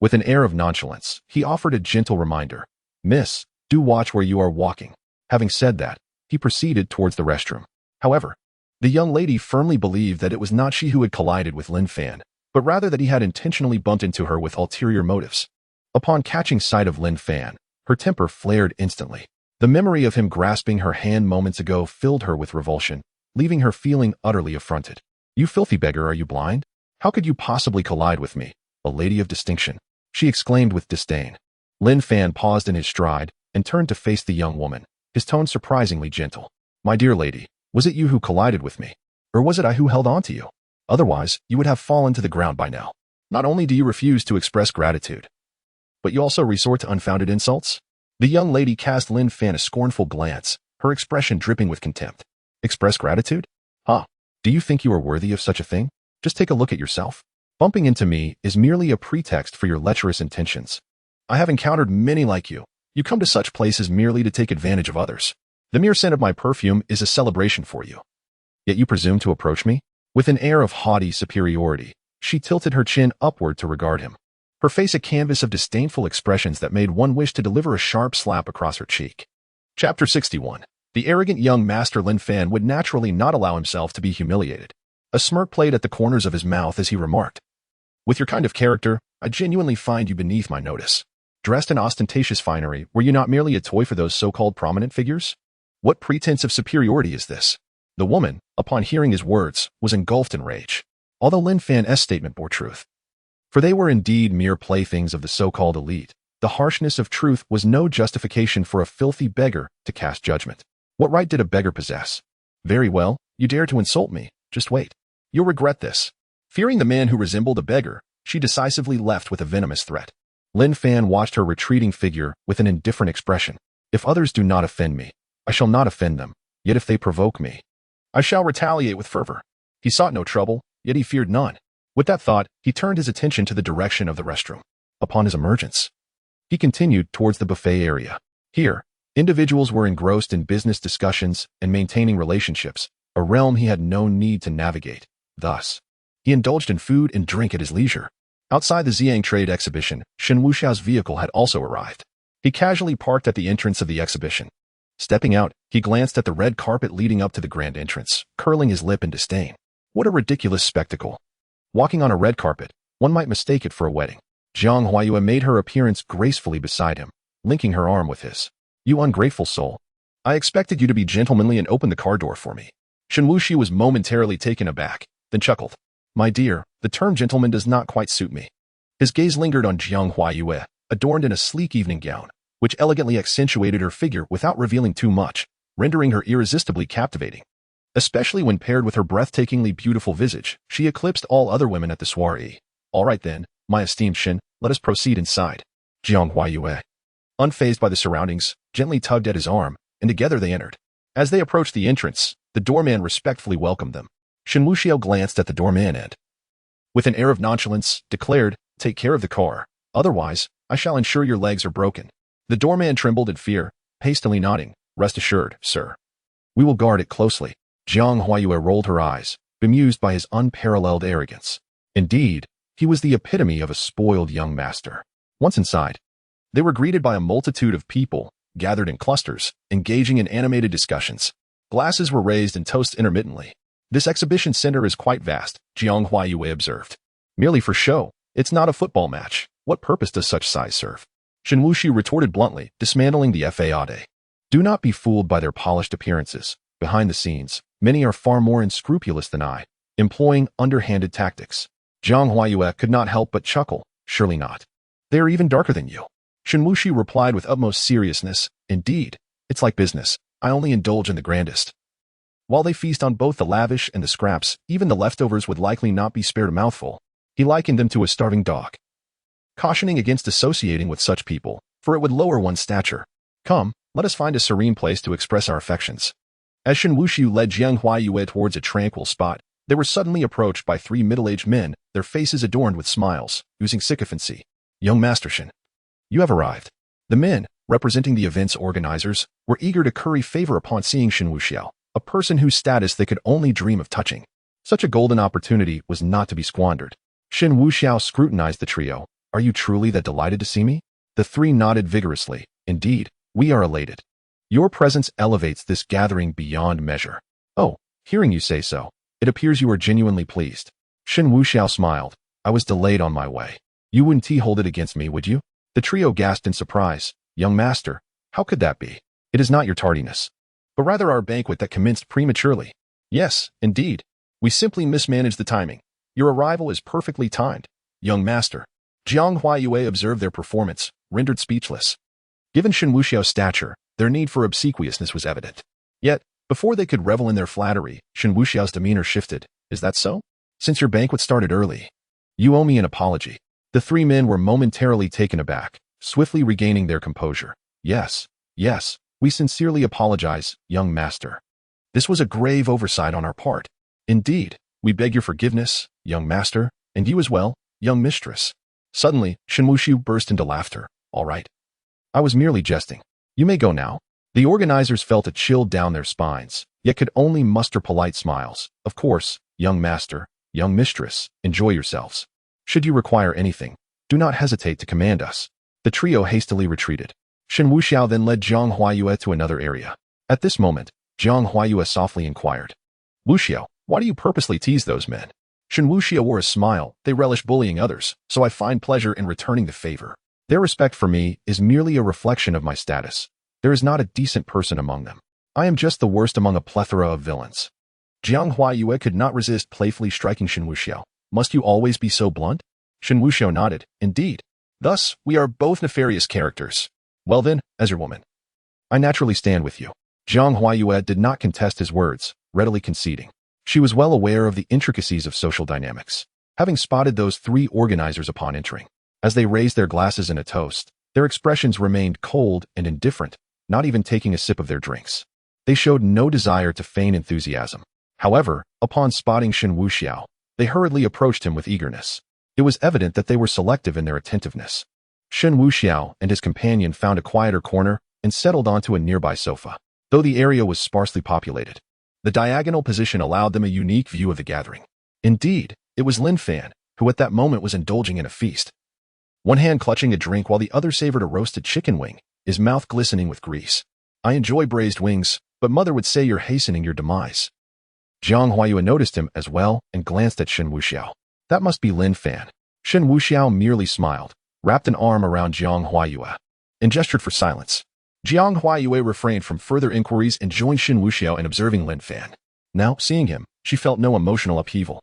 With an air of nonchalance, he offered a gentle reminder. "Miss, do watch where you are walking." Having said that, he proceeded towards the restroom. However, the young lady firmly believed that it was not she who had collided with Lin Fan, but rather that he had intentionally bumped into her with ulterior motives. Upon catching sight of Lin Fan, her temper flared instantly. The memory of him grasping her hand moments ago filled her with revulsion, leaving her feeling utterly affronted. "You filthy beggar, are you blind? How could you possibly collide with me, a lady of distinction?" she exclaimed with disdain. Lin Fan paused in his stride and turned to face the young woman. his tone surprisingly gentle. My dear lady, was it you who collided with me? Or was it I who held on to you? Otherwise, you would have fallen to the ground by now. Not only do you refuse to express gratitude, but you also resort to unfounded insults? The young lady cast Lin Fan a scornful glance, her expression dripping with contempt. Express gratitude? Huh? Do you think you are worthy of such a thing? Just take a look at yourself. Bumping into me is merely a pretext for your lecherous intentions. I have encountered many like you. You come to such places merely to take advantage of others. The mere scent of my perfume is a celebration for you. Yet you presume to approach me? With an air of haughty superiority, she tilted her chin upward to regard him, her face a canvas of disdainful expressions that made one wish to deliver a sharp slap across her cheek. Chapter 61. The arrogant young master Lin Fan would naturally not allow himself to be humiliated. A smirk played at the corners of his mouth as he remarked, with your kind of character, I genuinely find you beneath my notice. Dressed in ostentatious finery, were you not merely a toy for those so-called prominent figures? What pretense of superiority is this? The woman, upon hearing his words, was engulfed in rage, although Lin Fan's statement bore truth. For they were indeed mere playthings of the so-called elite. The harshness of truth was no justification for a filthy beggar to cast judgment. What right did a beggar possess? Very well, you dare to insult me. Just wait. You'll regret this. Fearing the man who resembled a beggar, she decisively left with a venomous threat. Lin Fan watched her retreating figure with an indifferent expression. If others do not offend me, I shall not offend them. Yet if they provoke me, I shall retaliate with fervor. He sought no trouble, yet he feared none. With that thought, he turned his attention to the direction of the restroom. Upon his emergence, he continued towards the buffet area. Here, individuals were engrossed in business discussions and maintaining relationships, a realm he had no need to navigate. Thus, he indulged in food and drink at his leisure. Outside the Xiang trade exhibition, Shen Wuxiao's vehicle had also arrived. He casually parked at the entrance of the exhibition. Stepping out, he glanced at the red carpet leading up to the grand entrance, curling his lip in disdain. What a ridiculous spectacle. Walking on a red carpet, one might mistake it for a wedding. Jiang Huayue made her appearance gracefully beside him, linking her arm with his. You ungrateful soul. I expected you to be gentlemanly and open the car door for me. Shen Wuxiao was momentarily taken aback, then chuckled. My dear, the term gentleman does not quite suit me. His gaze lingered on Jiang Huayue, adorned in a sleek evening gown, which elegantly accentuated her figure without revealing too much, rendering her irresistibly captivating. Especially when paired with her breathtakingly beautiful visage, she eclipsed all other women at the soiree. All right then, my esteemed Shen, let us proceed inside. Jiang Huayue, unfazed by the surroundings, gently tugged at his arm, and together they entered. As they approached the entrance, the doorman respectfully welcomed them. Shen Wuxiao glanced at the doorman and, with an air of nonchalance, declared, Take care of the car, otherwise, I shall ensure your legs are broken. The doorman trembled in fear, hastily nodding, Rest assured, sir. We will guard it closely. Jiang Huayue rolled her eyes, bemused by his unparalleled arrogance. Indeed, he was the epitome of a spoiled young master. Once inside, they were greeted by a multitude of people, gathered in clusters, engaging in animated discussions. Glasses were raised and toasts intermittently. This exhibition center is quite vast, Jiang Huayue observed. Merely for show, it's not a football match. What purpose does such size serve? Shen Wuxiao retorted bluntly, dismantling the faade. Do not be fooled by their polished appearances. Behind the scenes, many are far more unscrupulous than I, employing underhanded tactics. Jiang Huayue could not help but chuckle. Surely not. They are even darker than you. Shen Wuxiao replied with utmost seriousness. Indeed, it's like business. I only indulge in the grandest. While they feast on both the lavish and the scraps, even the leftovers would likely not be spared a mouthful. He likened them to a starving dog, cautioning against associating with such people, for it would lower one's stature. Come, let us find a serene place to express our affections. As Shen Wuxiao led Jiang Huayue towards a tranquil spot, they were suddenly approached by three middle-aged men, their faces adorned with smiles, oozing sycophancy. Young Master Shen, you have arrived. The men, representing the event's organizers, were eager to curry favor upon seeing Shen Wuxiao, a person whose status they could only dream of touching. Such a golden opportunity was not to be squandered. Shen Wuxiao scrutinized the trio. Are you truly that delighted to see me? The three nodded vigorously. Indeed, we are elated. Your presence elevates this gathering beyond measure. Oh, hearing you say so, it appears you are genuinely pleased. Shen Wuxiao smiled. I was delayed on my way. You wouldn't hold it against me, would you? The trio gasped in surprise. Young master, how could that be? It is not your tardiness, but rather our banquet that commenced prematurely. Yes, indeed. We simply mismanaged the timing. Your arrival is perfectly timed. Young master. Jiang Huayue observed their performance, rendered speechless. Given Shen Wuxiao's stature, Their need for obsequiousness was evident. Yet, before they could revel in their flattery, Shen Wuxiao's demeanor shifted. Is that so? Since your banquet started early, you owe me an apology. The three men were momentarily taken aback, swiftly regaining their composure. Yes, we sincerely apologize, young master. This was a grave oversight on our part. Indeed, we beg your forgiveness, young master, and you as well, young mistress. Suddenly, Shen Wuxiao burst into laughter. All right. I was merely jesting. You may go now. The organizers felt a chill down their spines, yet could only muster polite smiles. Of course, young master, young mistress, enjoy yourselves. Should you require anything, do not hesitate to command us. The trio hastily retreated. Shen Wuxiao then led Jiang Huayue to another area. At this moment, Jiang Huayue softly inquired, Wuxiao, why do you purposely tease those men? Shen Wuxiao wore a smile. They relish bullying others, so I find pleasure in returning the favor. Their respect for me is merely a reflection of my status. There is not a decent person among them. I am just the worst among a plethora of villains. Jiang Huayue could not resist playfully striking Shen Wuxiao. Must you always be so blunt? Shen Wuxiao nodded. Indeed. Thus, we are both nefarious characters. Well then, as your woman, I naturally stand with you. Jiang Huayue did not contest his words, readily conceding. She was well aware of the intricacies of social dynamics, having spotted those three organizers upon entering. As they raised their glasses in a toast, their expressions remained cold and indifferent, not even taking a sip of their drinks. They showed no desire to feign enthusiasm. However, upon spotting Shen Wuxiao, they hurriedly approached him with eagerness. It was evident that they were selective in their attentiveness. Shen Wuxiao and his companion found a quieter corner and settled onto a nearby sofa. Though the area was sparsely populated, the diagonal position allowed them a unique view of the gathering. Indeed, it was Lin Fan, who at that moment was indulging in a feast. One hand clutching a drink while the other savored a roasted chicken wing, his mouth glistening with grease. I enjoy braised wings, but mother would say you're hastening your demise. Jiang Huayue noticed him as well and glanced at Shen Wuxiao. That must be Lin Fan. Shen Wuxiao merely smiled, wrapped an arm around Jiang Huayue, and gestured for silence. Jiang Huayue refrained from further inquiries and joined Shen Wuxiao in observing Lin Fan. Now, seeing him, she felt no emotional upheaval.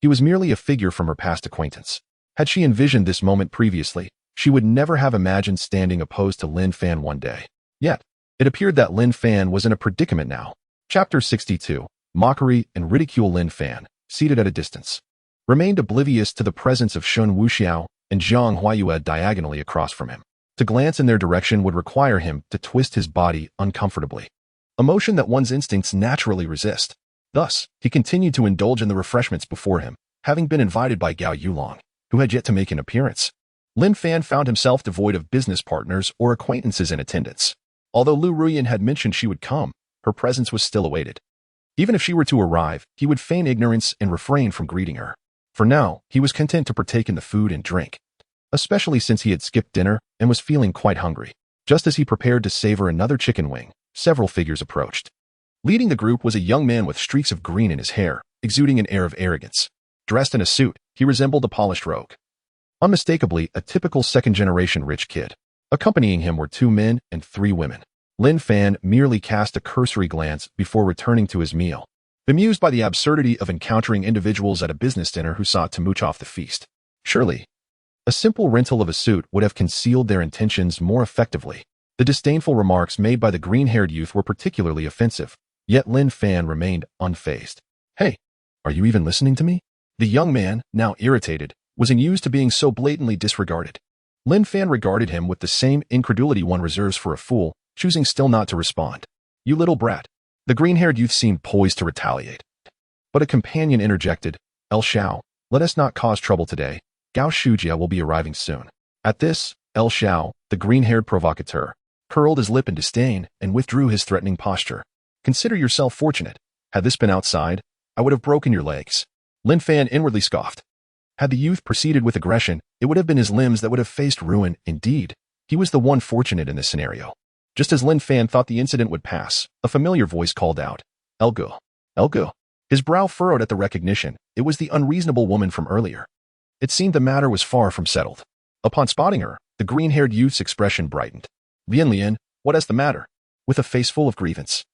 He was merely a figure from her past acquaintance. Had she envisioned this moment previously, she would never have imagined standing opposed to Lin Fan one day. Yet, it appeared that Lin Fan was in a predicament now. Chapter 62. Mockery and ridicule. Lin Fan, seated at a distance, remained oblivious to the presence of Shen Wuxiao and Jiang Huayue diagonally across from him. To glance in their direction would require him to twist his body uncomfortably, a motion that one's instincts naturally resist. Thus, he continued to indulge in the refreshments before him, having been invited by Gao Yulong, who had yet to make an appearance. Lin Fan found himself devoid of business partners or acquaintances in attendance. Although Lu Ruyan had mentioned she would come, her presence was still awaited. Even if she were to arrive, he would feign ignorance and refrain from greeting her. For now, he was content to partake in the food and drink, especially since he had skipped dinner and was feeling quite hungry. Just as he prepared to savor another chicken wing, several figures approached. Leading the group was a young man with streaks of green in his hair, exuding an air of arrogance. Dressed in a suit, he resembled a polished rogue. Unmistakably a typical second-generation rich kid. Accompanying him were 2 men and 3 women. Lin Fan merely cast a cursory glance before returning to his meal, bemused by the absurdity of encountering individuals at a business dinner who sought to mooch off the feast. Surely, a simple rental of a suit would have concealed their intentions more effectively. The disdainful remarks made by the green-haired youth were particularly offensive, yet Lin Fan remained unfazed. Hey, are you even listening to me? The young man, now irritated, was unused to being so blatantly disregarded. Lin Fan regarded him with the same incredulity one reserves for a fool, choosing still not to respond. You little brat. The green-haired youth seemed poised to retaliate. But a companion interjected, El Xiao, let us not cause trouble today. Gao Shujia will be arriving soon. At this, El Xiao, the green-haired provocateur, curled his lip in disdain and withdrew his threatening posture. Consider yourself fortunate. Had this been outside, I would have broken your legs. Lin Fan inwardly scoffed. Had the youth proceeded with aggression, it would have been his limbs that would have faced ruin. Indeed, he was the one fortunate in this scenario. Just as Lin Fan thought the incident would pass, a familiar voice called out, Elgu. Elgu. His brow furrowed at the recognition. It was the unreasonable woman from earlier. It seemed the matter was far from settled. Upon spotting her, the green-haired youth's expression brightened. Vian Lian, what is the matter? With a face full of grievance.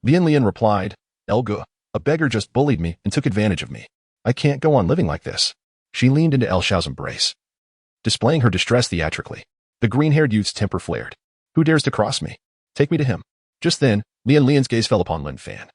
Vian Lian replied, Elgu, a beggar just bullied me and took advantage of me. I can't go on living like this. She leaned into El Xiao's embrace, displaying her distress theatrically. The green-haired youth's temper flared. Who dares to cross me? Take me to him. Just then, Lian's gaze fell upon Lin Fan.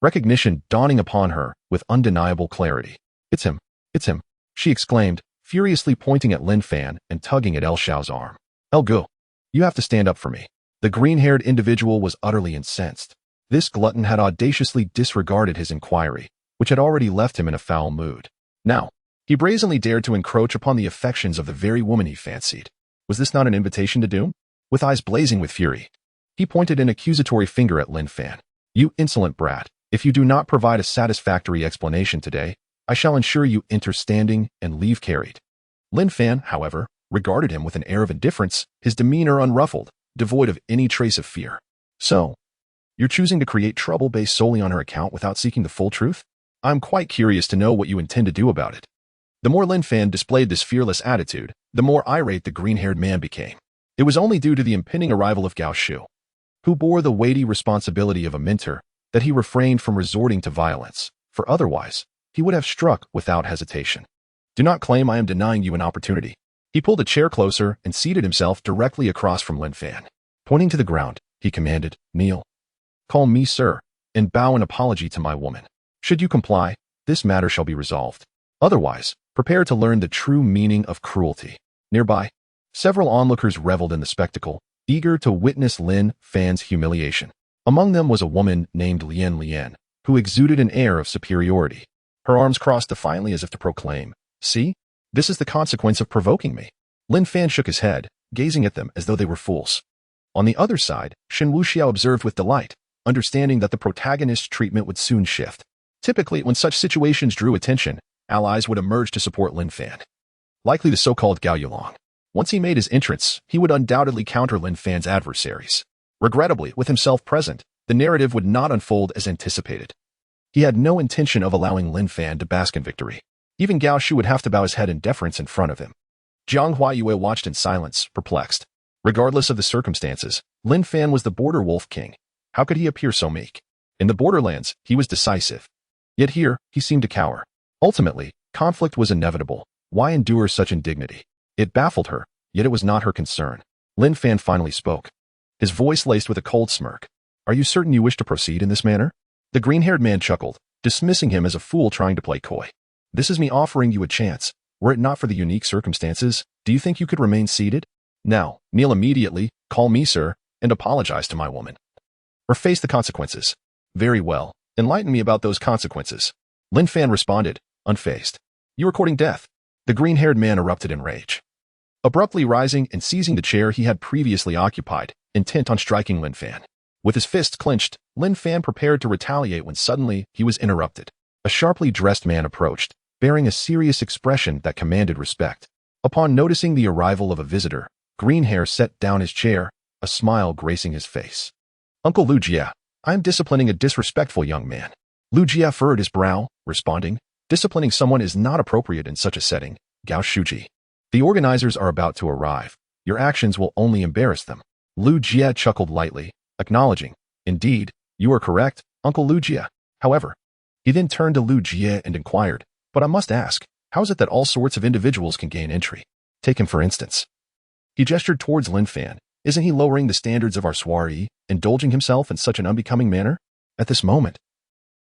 Recognition dawning upon her with undeniable clarity. It's him. It's him, she exclaimed, furiously pointing at Lin Fan and tugging at El Xiao's arm. El Gu, you have to stand up for me. The green-haired individual was utterly incensed. This glutton had audaciously disregarded his inquiry, which had already left him in a foul mood. Now, he brazenly dared to encroach upon the affections of the very woman he fancied. Was this not an invitation to doom? With eyes blazing with fury, he pointed an accusatory finger at Lin Fan. You insolent brat, if you do not provide a satisfactory explanation today, I shall ensure you enter standing and leave carried. Lin Fan, however, regarded him with an air of indifference, his demeanor unruffled, devoid of any trace of fear. So, you're choosing to create trouble based solely on her account without seeking the full truth? I'm quite curious to know what you intend to do about it. The more Lin Fan displayed this fearless attitude, the more irate the green-haired man became. It was only due to the impending arrival of Gao Shu, who bore the weighty responsibility of a mentor, that he refrained from resorting to violence, for otherwise, he would have struck without hesitation. Do not claim I am denying you an opportunity. He pulled a chair closer and seated himself directly across from Lin Fan. Pointing to the ground, he commanded, kneel. Call me sir, and bow an apology to my woman. Should you comply, this matter shall be resolved. Otherwise, prepare to learn the true meaning of cruelty. Nearby, several onlookers reveled in the spectacle, eager to witness Lin Fan's humiliation. Among them was a woman named Lian, who exuded an air of superiority. Her arms crossed defiantly as if to proclaim, see, this is the consequence of provoking me. Lin Fan shook his head, gazing at them as though they were fools. On the other side, Shen Wuxiao observed with delight, understanding that the protagonist's treatment would soon shift. Typically, when such situations drew attention, allies would emerge to support Lin Fan. Likely the so-called Gao Yulong. Once he made his entrance, he would undoubtedly counter Lin Fan's adversaries. Regrettably, with himself present, the narrative would not unfold as anticipated. He had no intention of allowing Lin Fan to bask in victory. Even Gao Shu would have to bow his head in deference in front of him. Jiang Huayue watched in silence, perplexed. Regardless of the circumstances, Lin Fan was the border wolf king. How could he appear so meek? In the borderlands, he was decisive. Yet here, he seemed to cower. Ultimately, conflict was inevitable. Why endure such indignity? It baffled her, yet it was not her concern. Lin Fan finally spoke. His voice laced with a cold smirk. Are you certain you wish to proceed in this manner? The green-haired man chuckled, dismissing him as a fool trying to play coy. This is me offering you a chance. Were it not for the unique circumstances, do you think you could remain seated? Now, kneel immediately, call me sir, and apologize to my woman. Or face the consequences. Very well, enlighten me about those consequences. Lin Fan responded, unfazed. You are courting death. The green-haired man erupted in rage. Abruptly rising and seizing the chair he had previously occupied, intent on striking Lin Fan. With his fists clenched, Lin Fan prepared to retaliate when suddenly he was interrupted. A sharply dressed man approached, bearing a serious expression that commanded respect. Upon noticing the arrival of a visitor, Greenhair set down his chair, a smile gracing his face. Uncle Lu Jia, I am disciplining a disrespectful young man. Lu Jia furrowed his brow, responding, disciplining someone is not appropriate in such a setting, Gao Shuji. The organizers are about to arrive. Your actions will only embarrass them. Lu Jia chuckled lightly, acknowledging, indeed, you are correct, Uncle Lu Jia. However, he then turned to Lu Jia and inquired, but I must ask, how is it that all sorts of individuals can gain entry? Take him for instance. He gestured towards Lin Fan. Isn't he lowering the standards of our soiree, indulging himself in such an unbecoming manner? At this moment,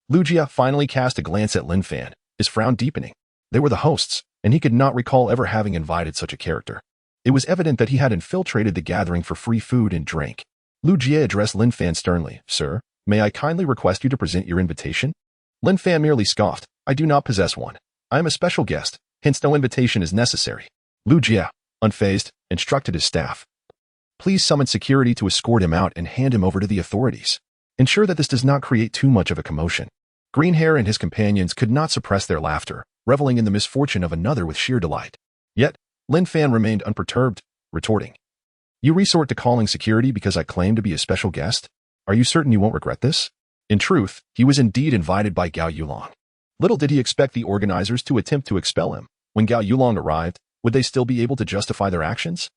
Lu Jia finally cast a glance at Lin Fan, his frown deepening. They were the hosts, and he could not recall ever having invited such a character. It was evident that he had infiltrated the gathering for free food and drink. Lu Jia addressed Lin Fan sternly. Sir, may I kindly request you to present your invitation? Lin Fan merely scoffed. I do not possess one. I am a special guest, hence no invitation is necessary. Lu Jia, unfazed, instructed his staff. Please summon security to escort him out and hand him over to the authorities. Ensure that this does not create too much of a commotion. Greenhair and his companions could not suppress their laughter, reveling in the misfortune of another with sheer delight. Yet, Lin Fan remained unperturbed, retorting. You resort to calling security because I claim to be a special guest? Are you certain you won't regret this? In truth, he was indeed invited by Gao Yulong. Little did he expect the organizers to attempt to expel him. When Gao Yulong arrived, would they still be able to justify their actions?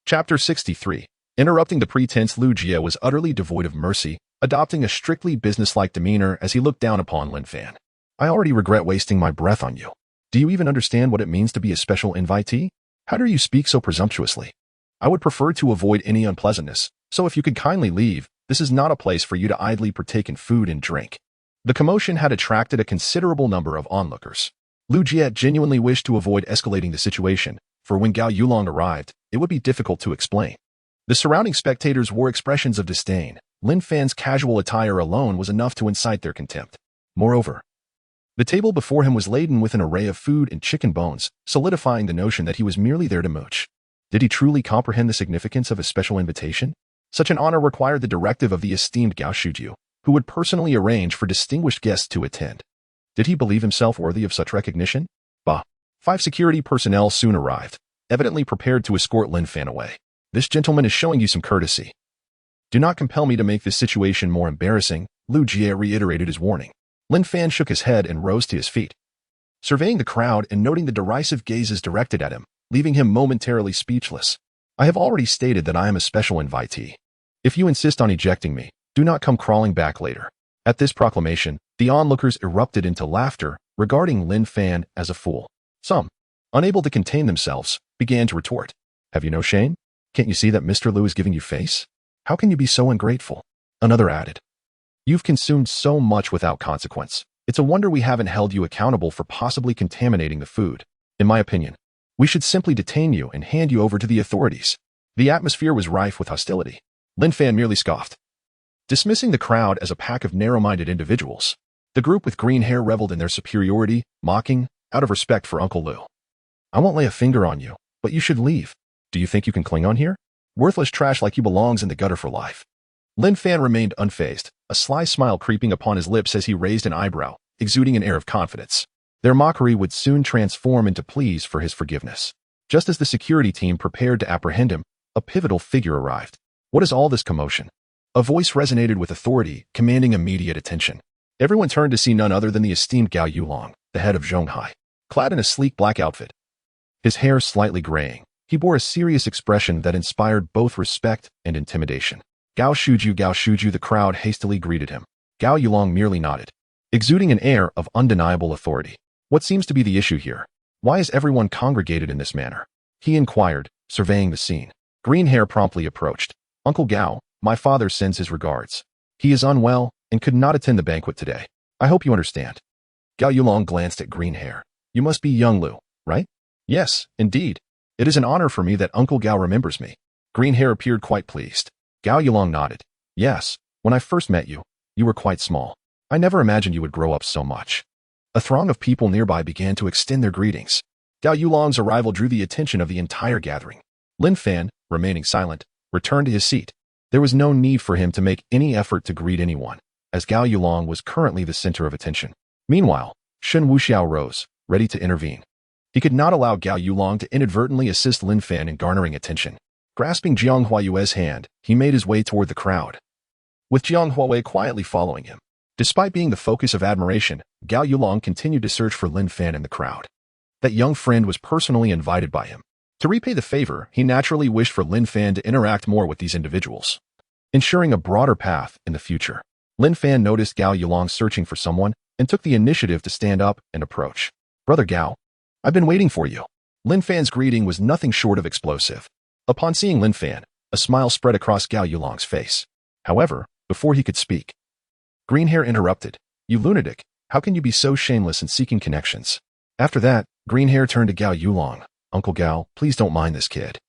Chapter 63. Interrupting the pretense, Lu Jia was utterly devoid of mercy, adopting a strictly businesslike demeanor as he looked down upon Lin Fan. I already regret wasting my breath on you. Do you even understand what it means to be a special invitee? How dare you speak so presumptuously? I would prefer to avoid any unpleasantness, so if you could kindly leave, This is not a place for you to idly partake in food and drink. The commotion had attracted a considerable number of onlookers. Lu Jie genuinely wished to avoid escalating the situation, for when Gao Yulong arrived, it would be difficult to explain. The surrounding spectators wore expressions of disdain. Lin Fan's casual attire alone was enough to incite their contempt. Moreover, the table before him was laden with an array of food and chicken bones, solidifying the notion that he was merely there to mooch. Did he truly comprehend the significance of a special invitation? Such an honor required the directive of the esteemed Gao Shuju, who would personally arrange for distinguished guests to attend. Did he believe himself worthy of such recognition? Bah! 5 security personnel soon arrived, evidently prepared to escort Lin Fan away. This gentleman is showing you some courtesy. Do not compel me to make this situation more embarrassing, Lu Jie reiterated his warning. Lin Fan shook his head and rose to his feet, surveying the crowd and noting the derisive gazes directed at him, leaving him momentarily speechless. I have already stated that I am a special invitee. If you insist on ejecting me, do not come crawling back later. At this proclamation, the onlookers erupted into laughter, regarding Lin Fan as a fool. Some, unable to contain themselves, began to retort. Have you no shame? Can't you see that Mr. Liu is giving you face? How can you be so ungrateful? Another added. You've consumed so much without consequence. It's a wonder we haven't held you accountable for possibly contaminating the food. In my opinion, we should simply detain you and hand you over to the authorities. The atmosphere was rife with hostility. Lin Fan merely scoffed, dismissing the crowd as a pack of narrow-minded individuals. The group with green hair reveled in their superiority, mocking, out of respect for Uncle Liu. I won't lay a finger on you, but you should leave. Do you think you can cling on here? Worthless trash like you belongs in the gutter for life. Lin Fan remained unfazed, a sly smile creeping upon his lips as he raised an eyebrow, exuding an air of confidence. Their mockery would soon transform into pleas for his forgiveness. Just as the security team prepared to apprehend him, a pivotal figure arrived. What is all this commotion? A voice resonated with authority, commanding immediate attention. Everyone turned to see none other than the esteemed Gao Yulong, the head of Zhonghai. Clad in a sleek black outfit, his hair slightly graying, he bore a serious expression that inspired both respect and intimidation. Gao Shuju, the crowd hastily greeted him. Gao Yulong merely nodded, exuding an air of undeniable authority. What seems to be the issue here? Why is everyone congregated in this manner? He inquired, surveying the scene. Green hair promptly approached. Uncle Gao, my father sends his regards. He is unwell and could not attend the banquet today. I hope you understand. Gao Yulong glanced at green hair. You must be young Liu, right? Yes, indeed. It is an honor for me that Uncle Gao remembers me. Green hair appeared quite pleased. Gao Yulong nodded. Yes, when I first met you, you were quite small. I never imagined you would grow up so much. A throng of people nearby began to extend their greetings. Gao Yulong's arrival drew the attention of the entire gathering. Lin Fan, remaining silent, returned to his seat. There was no need for him to make any effort to greet anyone, as Gao Yulong was currently the center of attention. Meanwhile, Shen Wuxiao rose, ready to intervene. He could not allow Gao Yulong to inadvertently assist Lin Fan in garnering attention. Grasping Jiang Huayue's hand, he made his way toward the crowd, with Jiang Huayue quietly following him. Despite being the focus of admiration, Gao Yulong continued to search for Lin Fan in the crowd. That young friend was personally invited by him. To repay the favor, he naturally wished for Lin Fan to interact more with these individuals, ensuring a broader path in the future. Lin Fan noticed Gao Yulong searching for someone and took the initiative to stand up and approach. Brother Gao, I've been waiting for you. Lin Fan's greeting was nothing short of explosive. Upon seeing Lin Fan, a smile spread across Gao Yulong's face. However, before he could speak, Green Hair interrupted. You lunatic, how can you be so shameless in seeking connections? After that, Green Hair turned to Gao Yulong. Uncle Gao, please don't mind this kid.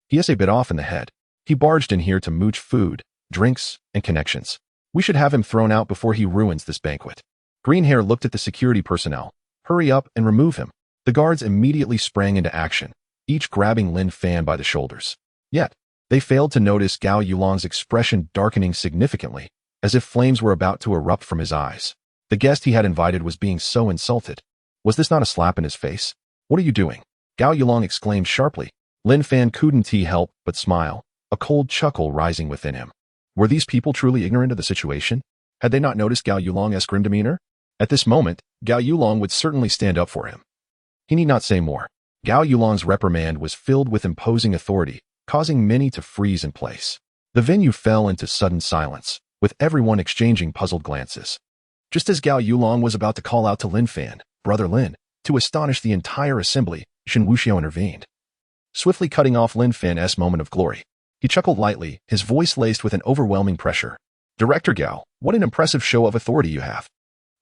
He is a bit off in the head. He barged in here to mooch food, drinks, and connections. We should have him thrown out before he ruins this banquet. Green Hair looked at the security personnel. Hurry up and remove him. The guards immediately sprang into action, each grabbing Lin Fan by the shoulders. Yet, they failed to notice Gao Yulong's expression darkening significantly, as if flames were about to erupt from his eyes. The guest he had invited was being so insulted. Was this not a slap in his face? What are you doing? Gao Yulong exclaimed sharply. Lin Fan couldn't help but smile, a cold chuckle rising within him. Were these people truly ignorant of the situation? Had they not noticed Gao Yulong's grim demeanor? At this moment, Gao Yulong would certainly stand up for him. He need not say more. Gao Yulong's reprimand was filled with imposing authority, causing many to freeze in place. The venue fell into sudden silence, with everyone exchanging puzzled glances. Just as Gao Yulong was about to call out to Lin Fan, Brother Lin, to astonish the entire assembly, Shen Wuxiao intervened, swiftly cutting off Lin Fan's moment of glory. He chuckled lightly, his voice laced with an overwhelming pressure. Director Gao, what an impressive show of authority you have.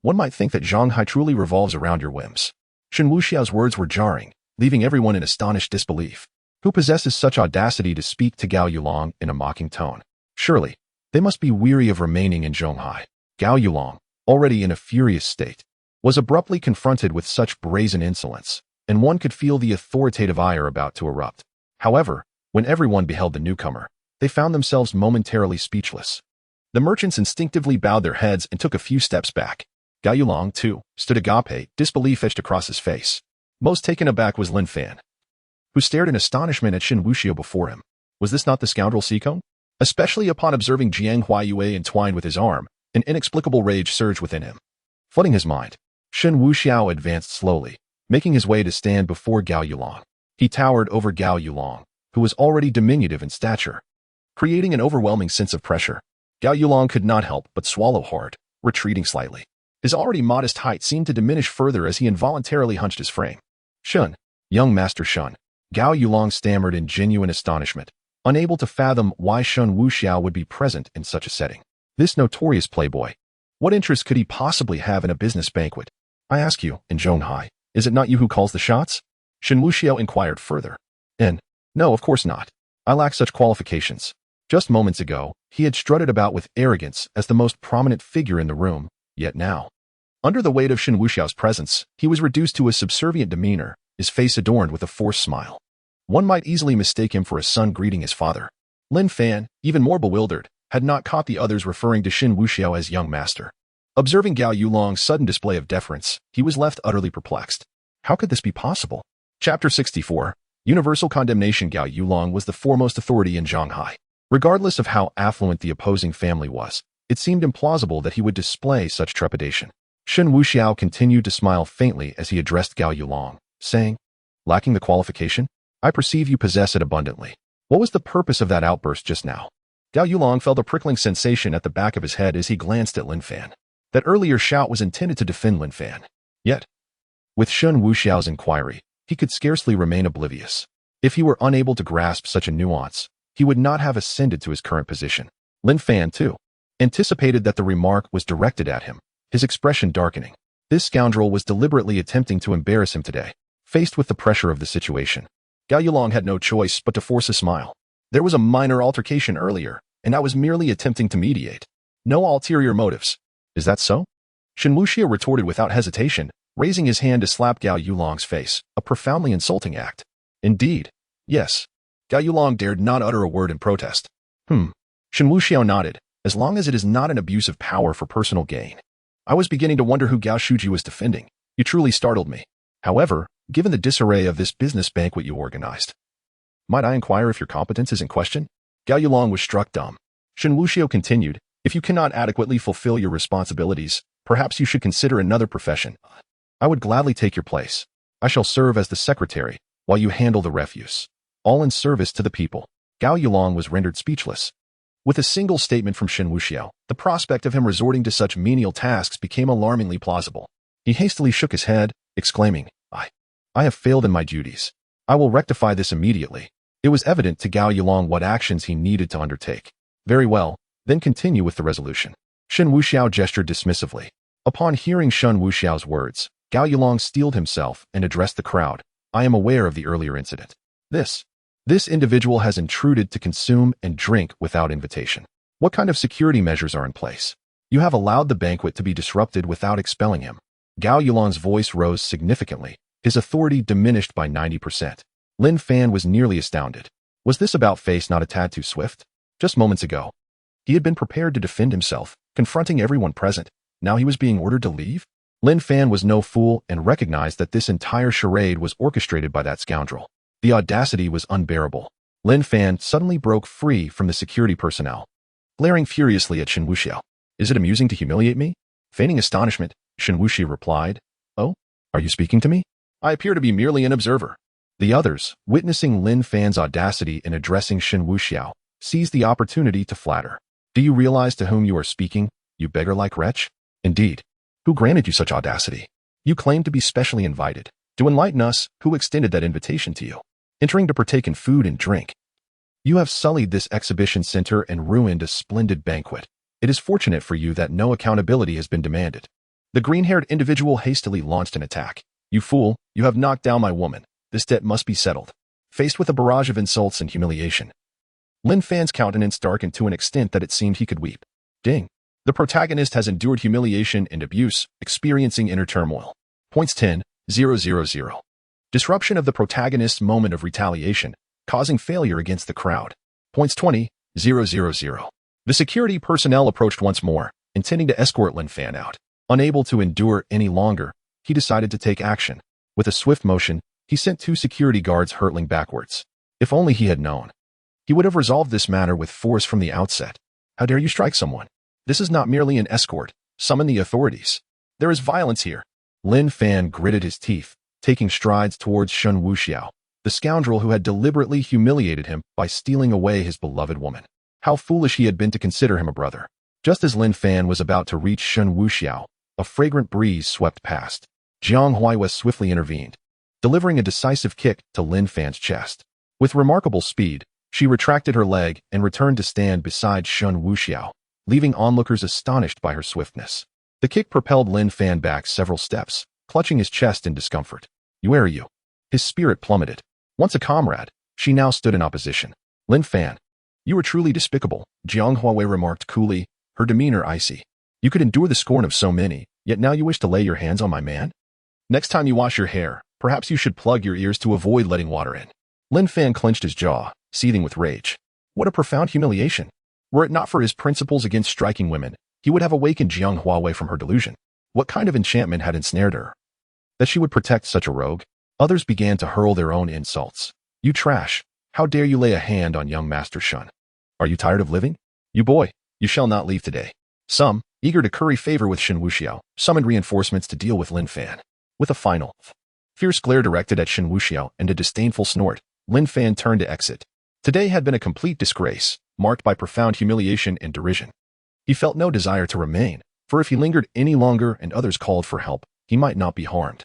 One might think that Zhanghai truly revolves around your whims. Shen Wuxiao's words were jarring, leaving everyone in astonished disbelief. Who possesses such audacity to speak to Gao Yulong in a mocking tone? Surely, they must be weary of remaining in Zhanghai. Gao Yulong, already in a furious state, was abruptly confronted with such brazen insolence, and one could feel the authoritative ire about to erupt. However, when everyone beheld the newcomer, they found themselves momentarily speechless. The merchants instinctively bowed their heads and took a few steps back. Gao Yulong, too, stood agape, disbelief etched across his face. Most taken aback was Lin Fan, who stared in astonishment at Shen Wuxiao before him. Was this not the scoundrel Sikong? Especially upon observing Jiang Huaiyue entwined with his arm, an inexplicable rage surged within him. Flooding his mind, Shen Wuxiao advanced slowly, making his way to stand before Gao Yulong. He towered over Gao Yulong, who was already diminutive in stature, creating an overwhelming sense of pressure. Gao Yulong could not help but swallow hard, retreating slightly. His already modest height seemed to diminish further as he involuntarily hunched his frame. Shun, young Master Shun, Gao Yulong stammered in genuine astonishment, unable to fathom why Shen Wuxiao would be present in such a setting. This notorious playboy. What interest could he possibly have in a business banquet? I ask you, in Zhanghai, is it not you who calls the shots? Shen Wuxiao inquired further. No, of course not. I lack such qualifications. Just moments ago, he had strutted about with arrogance as the most prominent figure in the room, yet now, under the weight of Shen Wuxiao's presence, he was reduced to a subservient demeanor, his face adorned with a forced smile. One might easily mistake him for a son greeting his father. Lin Fan, even more bewildered, had not caught the others referring to Shen Wuxiao as young master. Observing Gao Yulong's sudden display of deference, he was left utterly perplexed. How could this be possible? Chapter 64. Universal Condemnation. Gao Yulong was the foremost authority in Zhanghai. Regardless of how affluent the opposing family was, it seemed implausible that he would display such trepidation. Shen Wuxiao continued to smile faintly as he addressed Gao Yulong, saying, lacking the qualification? I perceive you possess it abundantly. What was the purpose of that outburst just now? Gao Yulong felt a prickling sensation at the back of his head as he glanced at Lin Fan. That earlier shout was intended to defend Lin Fan. Yet, with Shen Wuxiao's inquiry, he could scarcely remain oblivious. If he were unable to grasp such a nuance, he would not have ascended to his current position. Lin Fan, too, anticipated that the remark was directed at him, his expression darkening. This scoundrel was deliberately attempting to embarrass him today. Faced with the pressure of the situation, Gao Yulong had no choice but to force a smile. There was a minor altercation earlier, and I was merely attempting to mediate. No ulterior motives. Is that so? Shen Wuxiao retorted without hesitation, raising his hand to slap Gao Yulong's face, a profoundly insulting act. Indeed. Yes. Gao Yulong dared not utter a word in protest. Shen Wuxiao nodded, as long as it is not an abuse of power for personal gain. I was beginning to wonder who Gao Shuji was defending. You truly startled me. However, given the disarray of this business banquet you organized, might I inquire if your competence is in question? Gao Yulong was struck dumb. Shen Wuxiao continued, if you cannot adequately fulfill your responsibilities, perhaps you should consider another profession. I would gladly take your place. I shall serve as the secretary, while you handle the refuse. All in service to the people. Gao Yulong was rendered speechless. With a single statement from Shen Wuxiao, the prospect of him resorting to such menial tasks became alarmingly plausible. He hastily shook his head, exclaiming, I have failed in my duties. I will rectify this immediately. It was evident to Gao Yulong what actions he needed to undertake. Very well, then continue with the resolution. Shen Wuxiao gestured dismissively. Upon hearing Shen Wuxiao's words, Gao Yulong steeled himself and addressed the crowd. I am aware of the earlier incident. This individual has intruded to consume and drink without invitation. What kind of security measures are in place? You have allowed the banquet to be disrupted without expelling him. Gao Yulong's voice rose significantly, his authority diminished by 90%. Lin Fan was nearly astounded. Was this about-face not a tad too swift? Just moments ago, he had been prepared to defend himself, confronting everyone present. Now he was being ordered to leave? Lin Fan was no fool and recognized that this entire charade was orchestrated by that scoundrel. The audacity was unbearable. Lin Fan suddenly broke free from the security personnel, glaring furiously at Shen Wuxiao. Is it amusing to humiliate me? Feigning astonishment, Shen Wuxiao replied, Oh, are you speaking to me? I appear to be merely an observer. The others, witnessing Lin Fan's audacity in addressing Shen Wuxiao, seized the opportunity to flatter. Do you realize to whom you are speaking, you beggar-like wretch? Indeed. Who granted you such audacity? You claim to be specially invited. To enlighten us, who extended that invitation to you? Entering to partake in food and drink. You have sullied this exhibition center and ruined a splendid banquet. It is fortunate for you that no accountability has been demanded." The green-haired individual hastily launched an attack. "You fool, you have knocked down my woman. This debt must be settled." Faced with a barrage of insults and humiliation, Lin Fan's countenance darkened to an extent that it seemed he could weep. Ding. The protagonist has endured humiliation and abuse, experiencing inner turmoil. Points 10,000. Disruption of the protagonist's moment of retaliation, causing failure against the crowd. Points 20,000. The security personnel approached once more, intending to escort Lin Fan out. Unable to endure any longer, he decided to take action. With a swift motion, he sent 2 security guards hurtling backwards. If only he had known. He would have resolved this matter with force from the outset. How dare you strike someone? This is not merely an escort. Summon the authorities. There is violence here. Lin Fan gritted his teeth, taking strides towards Shen Wuxiao, the scoundrel who had deliberately humiliated him by stealing away his beloved woman. How foolish he had been to consider him a brother. Just as Lin Fan was about to reach Shen Wuxiao, a fragrant breeze swept past. Jiang Huaiwa swiftly intervened, delivering a decisive kick to Lin Fan's chest. With remarkable speed, she retracted her leg and returned to stand beside Shen Wuxiao, leaving onlookers astonished by her swiftness. The kick propelled Lin Fan back several steps, clutching his chest in discomfort. "Where are you?" His spirit plummeted. Once a comrade, she now stood in opposition. "Lin Fan, you are truly despicable," Jiang Huawei remarked coolly, her demeanor icy. "You could endure the scorn of so many, yet now you wish to lay your hands on my man? Next time you wash your hair, perhaps you should plug your ears to avoid letting water in." Lin Fan clenched his jaw, seething with rage. What a profound humiliation. Were it not for his principles against striking women, he would have awakened Jiang Huawei from her delusion. What kind of enchantment had ensnared her? That she would protect such a rogue? Others began to hurl their own insults. "You trash! How dare you lay a hand on young Master Shen? Are you tired of living? You boy, you shall not leave today." Some, eager to curry favor with Shen Wuxiao, summoned reinforcements to deal with Lin Fan. With a final, fierce glare directed at Shen Wuxiao and a disdainful snort, Lin Fan turned to exit. Today had been a complete disgrace, marked by profound humiliation and derision. He felt no desire to remain, for if he lingered any longer and others called for help, he might not be harmed,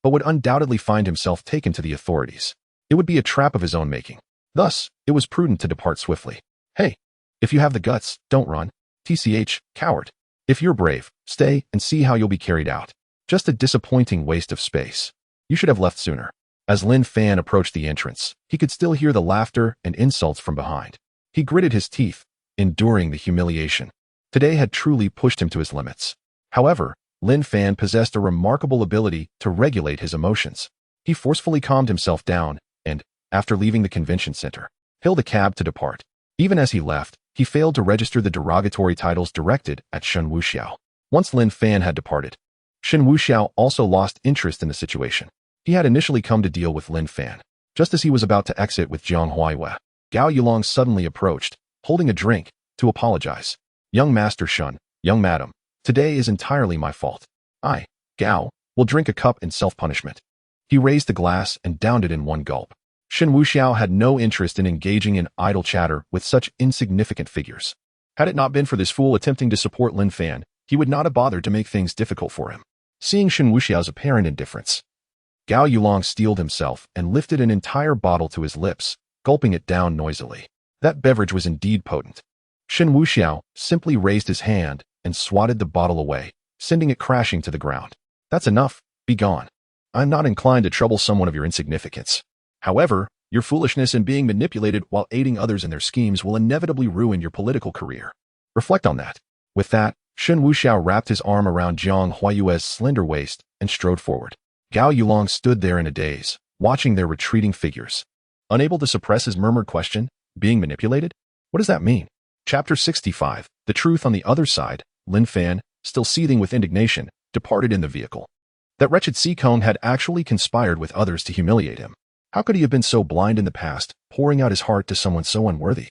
but would undoubtedly find himself taken to the authorities. It would be a trap of his own making. Thus, it was prudent to depart swiftly. Hey, if you have the guts, don't run. TCH, coward. If you're brave, stay and see how you'll be carried out. Just a disappointing waste of space. You should have left sooner. As Lin Fan approached the entrance, he could still hear the laughter and insults from behind. He gritted his teeth, enduring the humiliation. Today had truly pushed him to his limits. However, Lin Fan possessed a remarkable ability to regulate his emotions. He forcefully calmed himself down and, after leaving the convention center, hailed a cab to depart. Even as he left, he failed to register the derogatory titles directed at Shen Wuxiao. Once Lin Fan had departed, Shen Wuxiao also lost interest in the situation. He had initially come to deal with Lin Fan. Just as he was about to exit with Jiang Huaiwa, Gao Yulong suddenly approached, holding a drink, to apologize. "Young Master Shen, young madam, today is entirely my fault. I, Gao, will drink a cup in self-punishment." He raised the glass and downed it in one gulp. Shen Wuxiao had no interest in engaging in idle chatter with such insignificant figures. Had it not been for this fool attempting to support Lin Fan, he would not have bothered to make things difficult for him. Seeing Shen Wuxiao's apparent indifference, Gao Yulong steeled himself and lifted an entire bottle to his lips, gulping it down noisily. That beverage was indeed potent. Shen Wuxiao simply raised his hand and swatted the bottle away, sending it crashing to the ground. "That's enough. Be gone. I'm not inclined to trouble someone of your insignificance. However, your foolishness in being manipulated while aiding others in their schemes will inevitably ruin your political career. Reflect on that." With that, Shen Wuxiao wrapped his arm around Jiang Huayue's slender waist and strode forward. Gao Yulong stood there in a daze, watching their retreating figures. Unable to suppress his murmured question, "Being manipulated? What does that mean?" Chapter 65, The Truth on the Other Side. Lin Fan, still seething with indignation, departed in the vehicle. That wretched Sikong had actually conspired with others to humiliate him. How could he have been so blind in the past, pouring out his heart to someone so unworthy?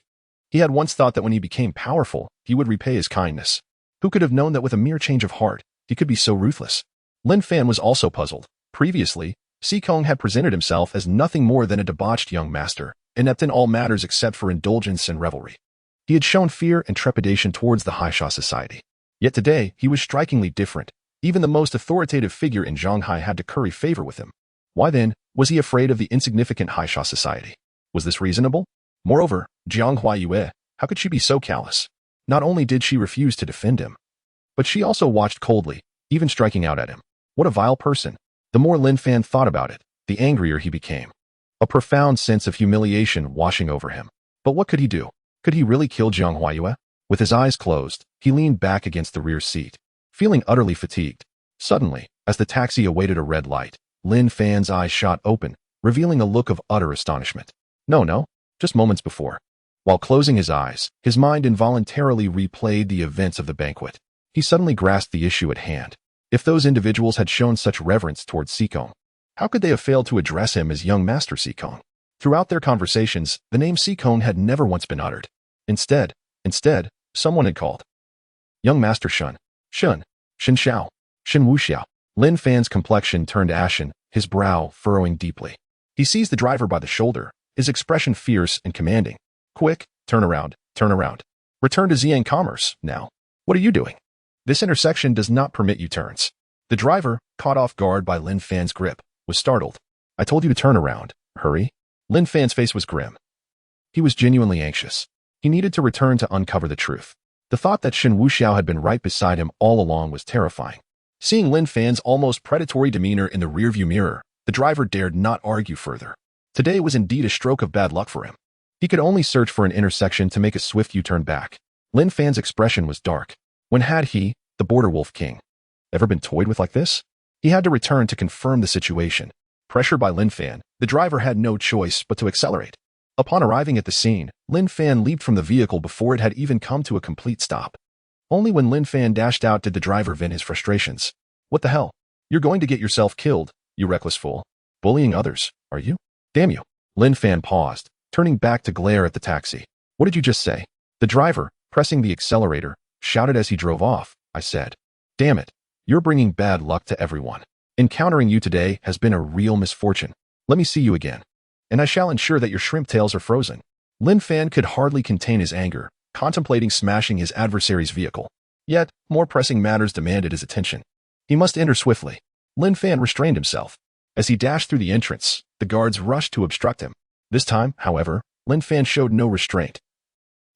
He had once thought that when he became powerful, he would repay his kindness. Who could have known that with a mere change of heart, he could be so ruthless? Lin Fan was also puzzled. Previously, Sikong had presented himself as nothing more than a debauched young master, inept in all matters except for indulgence and revelry. He had shown fear and trepidation towards the Haisha society. Yet today, he was strikingly different. Even the most authoritative figure in Shanghai had to curry favor with him. Why then, was he afraid of the insignificant Haisha society? Was this reasonable? Moreover, Jiang Huaiyue, how could she be so callous? Not only did she refuse to defend him, but she also watched coldly, even striking out at him. What a vile person. The more Lin Fan thought about it, the angrier he became. A profound sense of humiliation washing over him. But what could he do? Could he really kill Jiang Huaiyue? With his eyes closed, he leaned back against the rear seat, feeling utterly fatigued. Suddenly, as the taxi awaited a red light, Lin Fan's eyes shot open, revealing a look of utter astonishment. No, just moments before. While closing his eyes, his mind involuntarily replayed the events of the banquet. He suddenly grasped the issue at hand. If those individuals had shown such reverence towards Sikong, how could they have failed to address him as young Master Sikong? Throughout their conversations, the name Sikong had never once been uttered. Instead, someone had called. Young Master Shen Wuxiao. Lin Fan's complexion turned ashen, his brow furrowing deeply. He seized the driver by the shoulder, his expression fierce and commanding. Quick, turn around. Return to Xiang Commerce, now. What are you doing? This intersection does not permit U-turns. The driver, caught off guard by Lin Fan's grip, was startled. I told you to turn around. Hurry. Lin Fan's face was grim. He was genuinely anxious. He needed to return to uncover the truth. The thought that Shen Wuxiao had been right beside him all along was terrifying. Seeing Lin Fan's almost predatory demeanor in the rearview mirror, the driver dared not argue further. Today was indeed a stroke of bad luck for him. He could only search for an intersection to make a swift U-turn back. Lin Fan's expression was dark. When had he, the Border Wolf King, ever been toyed with like this? He had to return to confirm the situation. Pressured by Lin Fan, the driver had no choice but to accelerate. Upon arriving at the scene, Lin Fan leaped from the vehicle before it had even come to a complete stop. Only when Lin Fan dashed out did the driver vent his frustrations. What the hell? You're going to get yourself killed, you reckless fool. Bullying others, are you? Damn you. Lin Fan paused, turning back to glare at the taxi. What did you just say? The driver, pressing the accelerator, shouted as he drove off. I said, damn it, you're bringing bad luck to everyone. Encountering you today has been a real misfortune. Let me see you again, and I shall ensure that your shrimp tails are frozen. Lin Fan could hardly contain his anger, contemplating smashing his adversary's vehicle. Yet, more pressing matters demanded his attention. He must enter swiftly. Lin Fan restrained himself. As he dashed through the entrance, the guards rushed to obstruct him. This time, however, Lin Fan showed no restraint.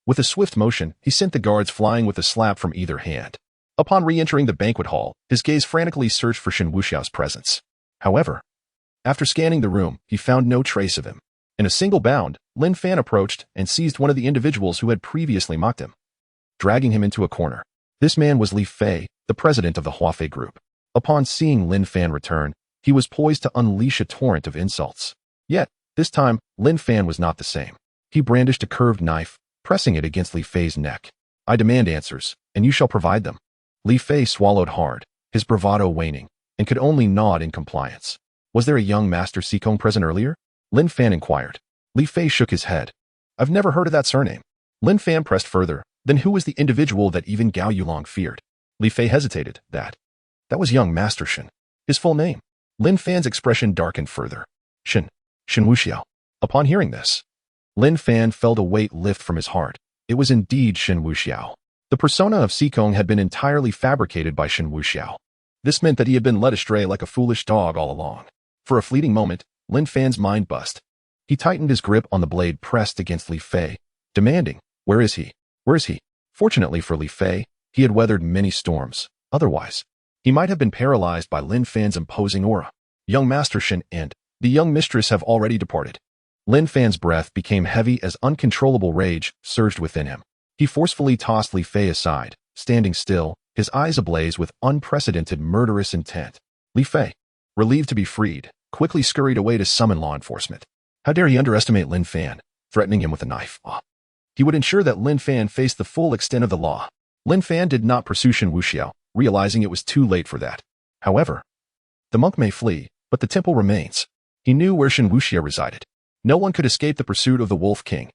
With a swift motion, he sent the guards flying with a slap from either hand. Upon re-entering the banquet hall, his gaze frantically searched for Shen Wuxiao's presence. However, after scanning the room, he found no trace of him. In a single bound, Lin Fan approached and seized one of the individuals who had previously mocked him, dragging him into a corner. This man was Li Fei, the president of the Huafei group. Upon seeing Lin Fan return, he was poised to unleash a torrent of insults. Yet, this time, Lin Fan was not the same. He brandished a curved knife, pressing it against Li Fei's neck. I demand answers, and you shall provide them. Li Fei swallowed hard, his bravado waning, and could only nod in compliance. Was there a young Master Sikong present earlier? Lin Fan inquired. Li Fei shook his head. I've never heard of that surname. Lin Fan pressed further. Then who was the individual that even Gao Yulong feared? Li Fei hesitated. That was young Master Shen. His full name. Lin Fan's expression darkened further. Shen Wuxiao. Upon hearing this, Lin Fan felt a weight lift from his heart. It was indeed Shen Wuxiao. The persona of Sikong had been entirely fabricated by Shen Wuxiao. This meant that he had been led astray like a foolish dog all along. For a fleeting moment, Lin Fan's mind buzzed. He tightened his grip on the blade pressed against Li Fei, demanding, Where is he? Where is he? Fortunately for Li Fei, he had weathered many storms. Otherwise, he might have been paralyzed by Lin Fan's imposing aura. Young Master Shen and the young mistress have already departed. Lin Fan's breath became heavy as uncontrollable rage surged within him. He forcefully tossed Li Fei aside, standing still, his eyes ablaze with unprecedented murderous intent. Li Fei, relieved to be freed, quickly scurried away to summon law enforcement. How dare he underestimate Lin Fan, threatening him with a knife? He would ensure that Lin Fan faced the full extent of the law. Lin Fan did not pursue Shen Wuxiao, realizing it was too late for that. However, the monk may flee, but the temple remains. He knew where Shen Wuxiao resided. No one could escape the pursuit of the Wolf King.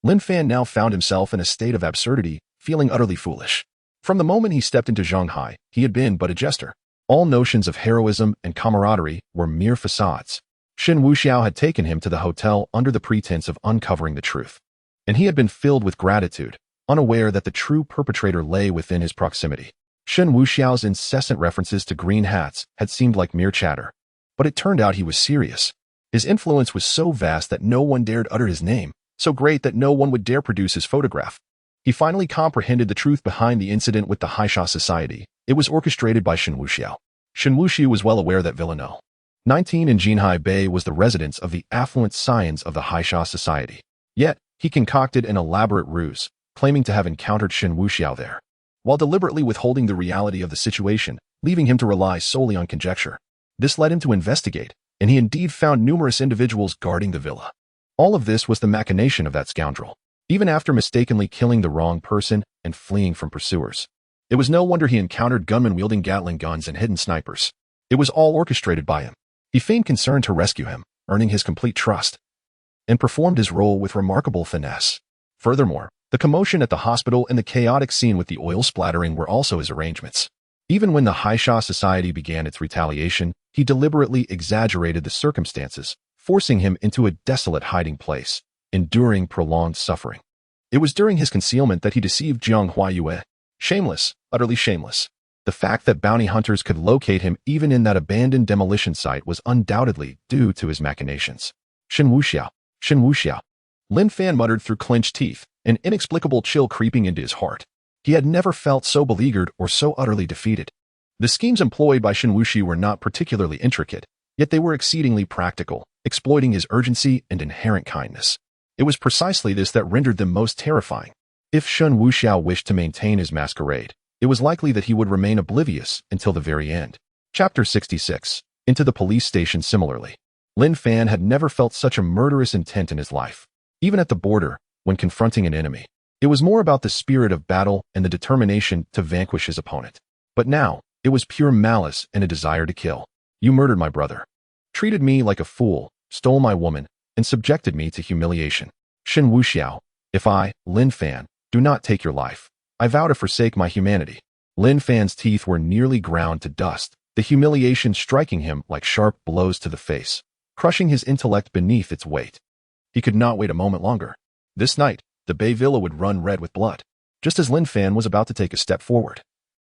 Lin Fan now found himself in a state of absurdity, feeling utterly foolish. From the moment he stepped into Shanghai, he had been but a jester. All notions of heroism and camaraderie were mere facades. Shen Wuxiao had taken him to the hotel under the pretense of uncovering the truth. And he had been filled with gratitude, unaware that the true perpetrator lay within his proximity. Shen Wuxiao's incessant references to green hats had seemed like mere chatter. But it turned out he was serious. His influence was so vast that no one dared utter his name, so great that no one would dare produce his photograph. He finally comprehended the truth behind the incident with the Haisha society. It was orchestrated by Shen Wuxiao. Shen Wuxiao was well aware that villainous 19 in Jinhai Bay was the residence of the affluent scions of the Haisha society. Yet, he concocted an elaborate ruse, claiming to have encountered Shen Wuxiao there, while deliberately withholding the reality of the situation, leaving him to rely solely on conjecture. This led him to investigate, and he indeed found numerous individuals guarding the villa. All of this was the machination of that scoundrel, even after mistakenly killing the wrong person and fleeing from pursuers. It was no wonder he encountered gunmen wielding Gatling guns and hidden snipers. It was all orchestrated by him. He feigned concern to rescue him, earning his complete trust, and performed his role with remarkable finesse. Furthermore, the commotion at the hospital and the chaotic scene with the oil splattering were also his arrangements. Even when the Haisha society began its retaliation, he deliberately exaggerated the circumstances, forcing him into a desolate hiding place, enduring prolonged suffering. It was during his concealment that he deceived Jiang Huayue. Shameless, utterly shameless. The fact that bounty hunters could locate him even in that abandoned demolition site was undoubtedly due to his machinations. Shen Wuxiao. Shen Wuxiao. Lin Fan muttered through clenched teeth, an inexplicable chill creeping into his heart. He had never felt so beleaguered or so utterly defeated. The schemes employed by Shen Wuxiao were not particularly intricate, yet they were exceedingly practical, exploiting his urgency and inherent kindness. It was precisely this that rendered them most terrifying. If Shen Wuxiao wished to maintain his masquerade, it was likely that he would remain oblivious until the very end. Chapter 66. Into the police station. Similarly, Lin Fan had never felt such a murderous intent in his life. Even at the border, when confronting an enemy, it was more about the spirit of battle and the determination to vanquish his opponent. But now, it was pure malice and a desire to kill. You murdered my brother, treated me like a fool, stole my woman, and subjected me to humiliation. Shen Wuxiao, if I, Lin Fan, do not take your life, I vow to forsake my humanity. Lin Fan's teeth were nearly ground to dust, the humiliation striking him like sharp blows to the face, crushing his intellect beneath its weight. He could not wait a moment longer. This night, the Bay Villa would run red with blood, just as Lin Fan was about to take a step forward.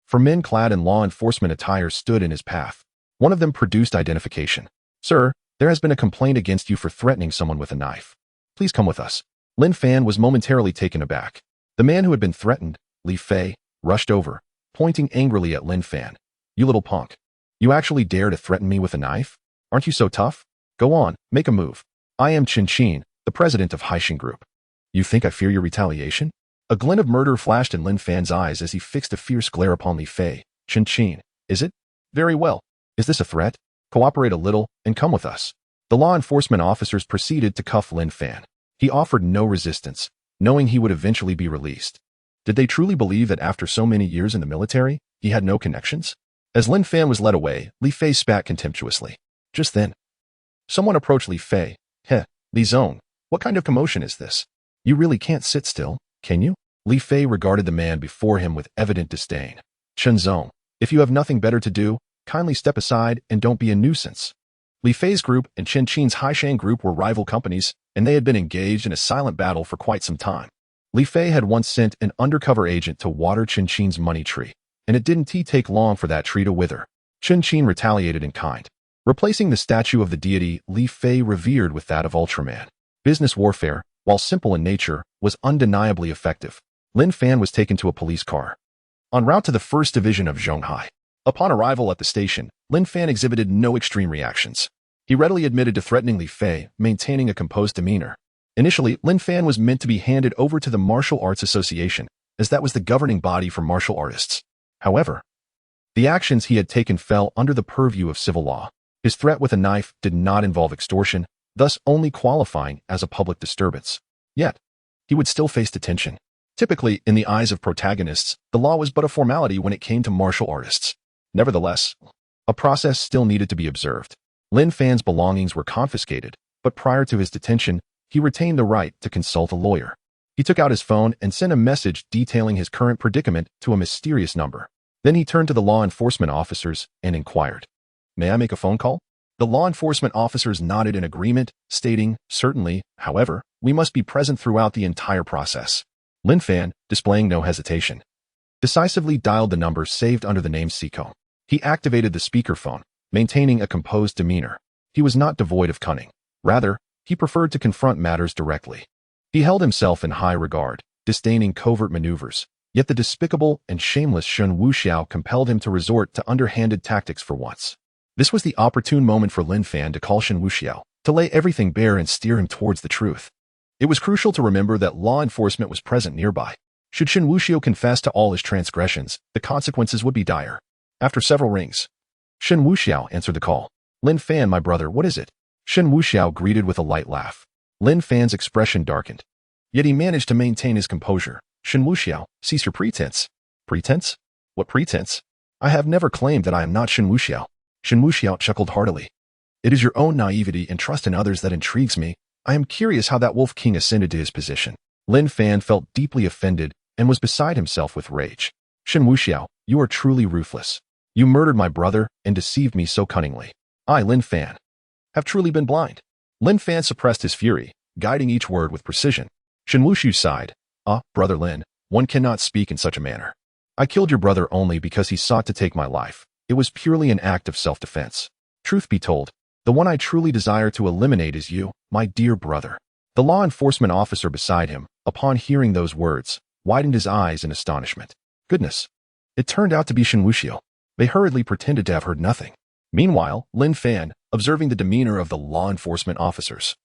4 men clad in law enforcement attire stood in his path. One of them produced identification. Sir, there has been a complaint against you for threatening someone with a knife. Please come with us. Lin Fan was momentarily taken aback. The man who had been threatened, Li Fei, rushed over, pointing angrily at Lin Fan. You little punk. You actually dare to threaten me with a knife? Aren't you so tough? Go on, make a move. I am Qin Qin, the president of Haishin Group. You think I fear your retaliation? A glint of murder flashed in Lin Fan's eyes as he fixed a fierce glare upon Li Fei. Qin Qin, is it? Very well. Is this a threat? Cooperate a little and come with us. The law enforcement officers proceeded to cuff Lin Fan. He offered no resistance, knowing he would eventually be released. Did they truly believe that after so many years in the military, he had no connections? As Lin Fan was led away, Li Fei spat contemptuously. Just then, someone approached Li Fei. Heh, Li Zong, what kind of commotion is this? You really can't sit still, can you? Li Fei regarded the man before him with evident disdain. Chen Zong, if you have nothing better to do, kindly step aside and don't be a nuisance. Li Fei's group and Qin Qin's Haishan group were rival companies, and they had been engaged in a silent battle for quite some time. Li Fei had once sent an undercover agent to water Qin Qin's money tree, and it didn't take long for that tree to wither. Qin Qin retaliated in kind, replacing the statue of the deity Li Fei revered with that of Ultraman. Business warfare, while simple in nature, was undeniably effective. Lin Fan was taken to a police car, en route to the 1st Division of Zhonghai. Upon arrival at the station, Lin Fan exhibited no extreme reactions. He readily admitted to threatening Li Fei, maintaining a composed demeanor. Initially, Lin Fan was meant to be handed over to the Martial Arts Association, as that was the governing body for martial artists. However, the actions he had taken fell under the purview of civil law. His threat with a knife did not involve extortion, thus only qualifying as a public disturbance. Yet, he would still face detention. Typically, in the eyes of protagonists, the law was but a formality when it came to martial artists. Nevertheless, a process still needed to be observed. Lin Fan's belongings were confiscated, but prior to his detention, he retained the right to consult a lawyer. He took out his phone and sent a message detailing his current predicament to a mysterious number. Then he turned to the law enforcement officers and inquired, "May I make a phone call?" The law enforcement officers nodded in agreement, stating, "Certainly, however, we must be present throughout the entire process." Lin Fan, displaying no hesitation, decisively dialed the number saved under the name Siko. He activated the speakerphone, maintaining a composed demeanor. He was not devoid of cunning. Rather, he preferred to confront matters directly. He held himself in high regard, disdaining covert maneuvers, yet the despicable and shameless Shen Wuxiao compelled him to resort to underhanded tactics for once. This was the opportune moment for Lin Fan to call Shen Wuxiao, to lay everything bare and steer him towards the truth. It was crucial to remember that law enforcement was present nearby. Should Shen Wuxiao confess to all his transgressions, the consequences would be dire. After several rings, Shen Wuxiao answered the call. Lin Fan, my brother, what is it? Shen Wuxiao greeted with a light laugh. Lin Fan's expression darkened. Yet he managed to maintain his composure. Shen Wuxiao, cease your pretense. Pretense? What pretense? I have never claimed that I am not Shen Wuxiao. Shen Wuxiao chuckled heartily. It is your own naivety and trust in others that intrigues me. I am curious how that Wolf King ascended to his position. Lin Fan felt deeply offended and was beside himself with rage. Shen Wuxiao, you are truly ruthless. You murdered my brother and deceived me so cunningly. I, Lin Fan, have truly been blind. Lin Fan suppressed his fury, guiding each word with precision. Shen Wuxiao sighed. Brother Lin, one cannot speak in such a manner. I killed your brother only because he sought to take my life. It was purely an act of self-defense. Truth be told, the one I truly desire to eliminate is you, my dear brother. The law enforcement officer beside him, upon hearing those words, widened his eyes in astonishment. Goodness! It turned out to be Shen Wuxiao. They hurriedly pretended to have heard nothing. Meanwhile, Lin Fan, observing the demeanor of the law enforcement officers,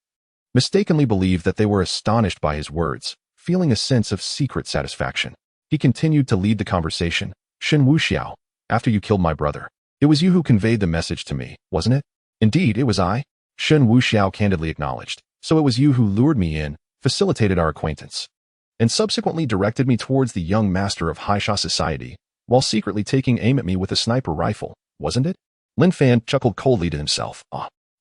mistakenly believed that they were astonished by his words, feeling a sense of secret satisfaction. He continued to lead the conversation. Shen Wuxiao, after you killed my brother, it was you who conveyed the message to me, wasn't it? Indeed, it was I. Shen Wuxiao candidly acknowledged. So it was you who lured me in, facilitated our acquaintance, and subsequently directed me towards the young master of Haisha society, while secretly taking aim at me with a sniper rifle, wasn't it? Lin Fan chuckled coldly to himself.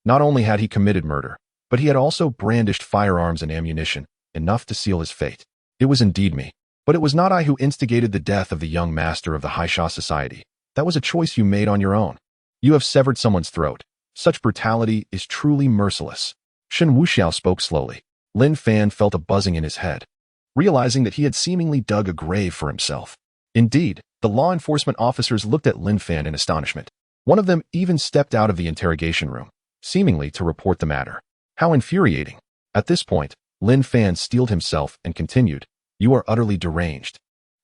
Not only had he committed murder, but he had also brandished firearms and ammunition, enough to seal his fate. It was indeed me. But it was not I who instigated the death of the young master of the Haisha society. That was a choice you made on your own. You have severed someone's throat. Such brutality is truly merciless. Shen Wuxiao spoke slowly. Lin Fan felt a buzzing in his head, realizing that he had seemingly dug a grave for himself. Indeed, the law enforcement officers looked at Lin Fan in astonishment. One of them even stepped out of the interrogation room, seemingly to report the matter. How infuriating. At this point, Lin Fan steeled himself and continued, you are utterly deranged.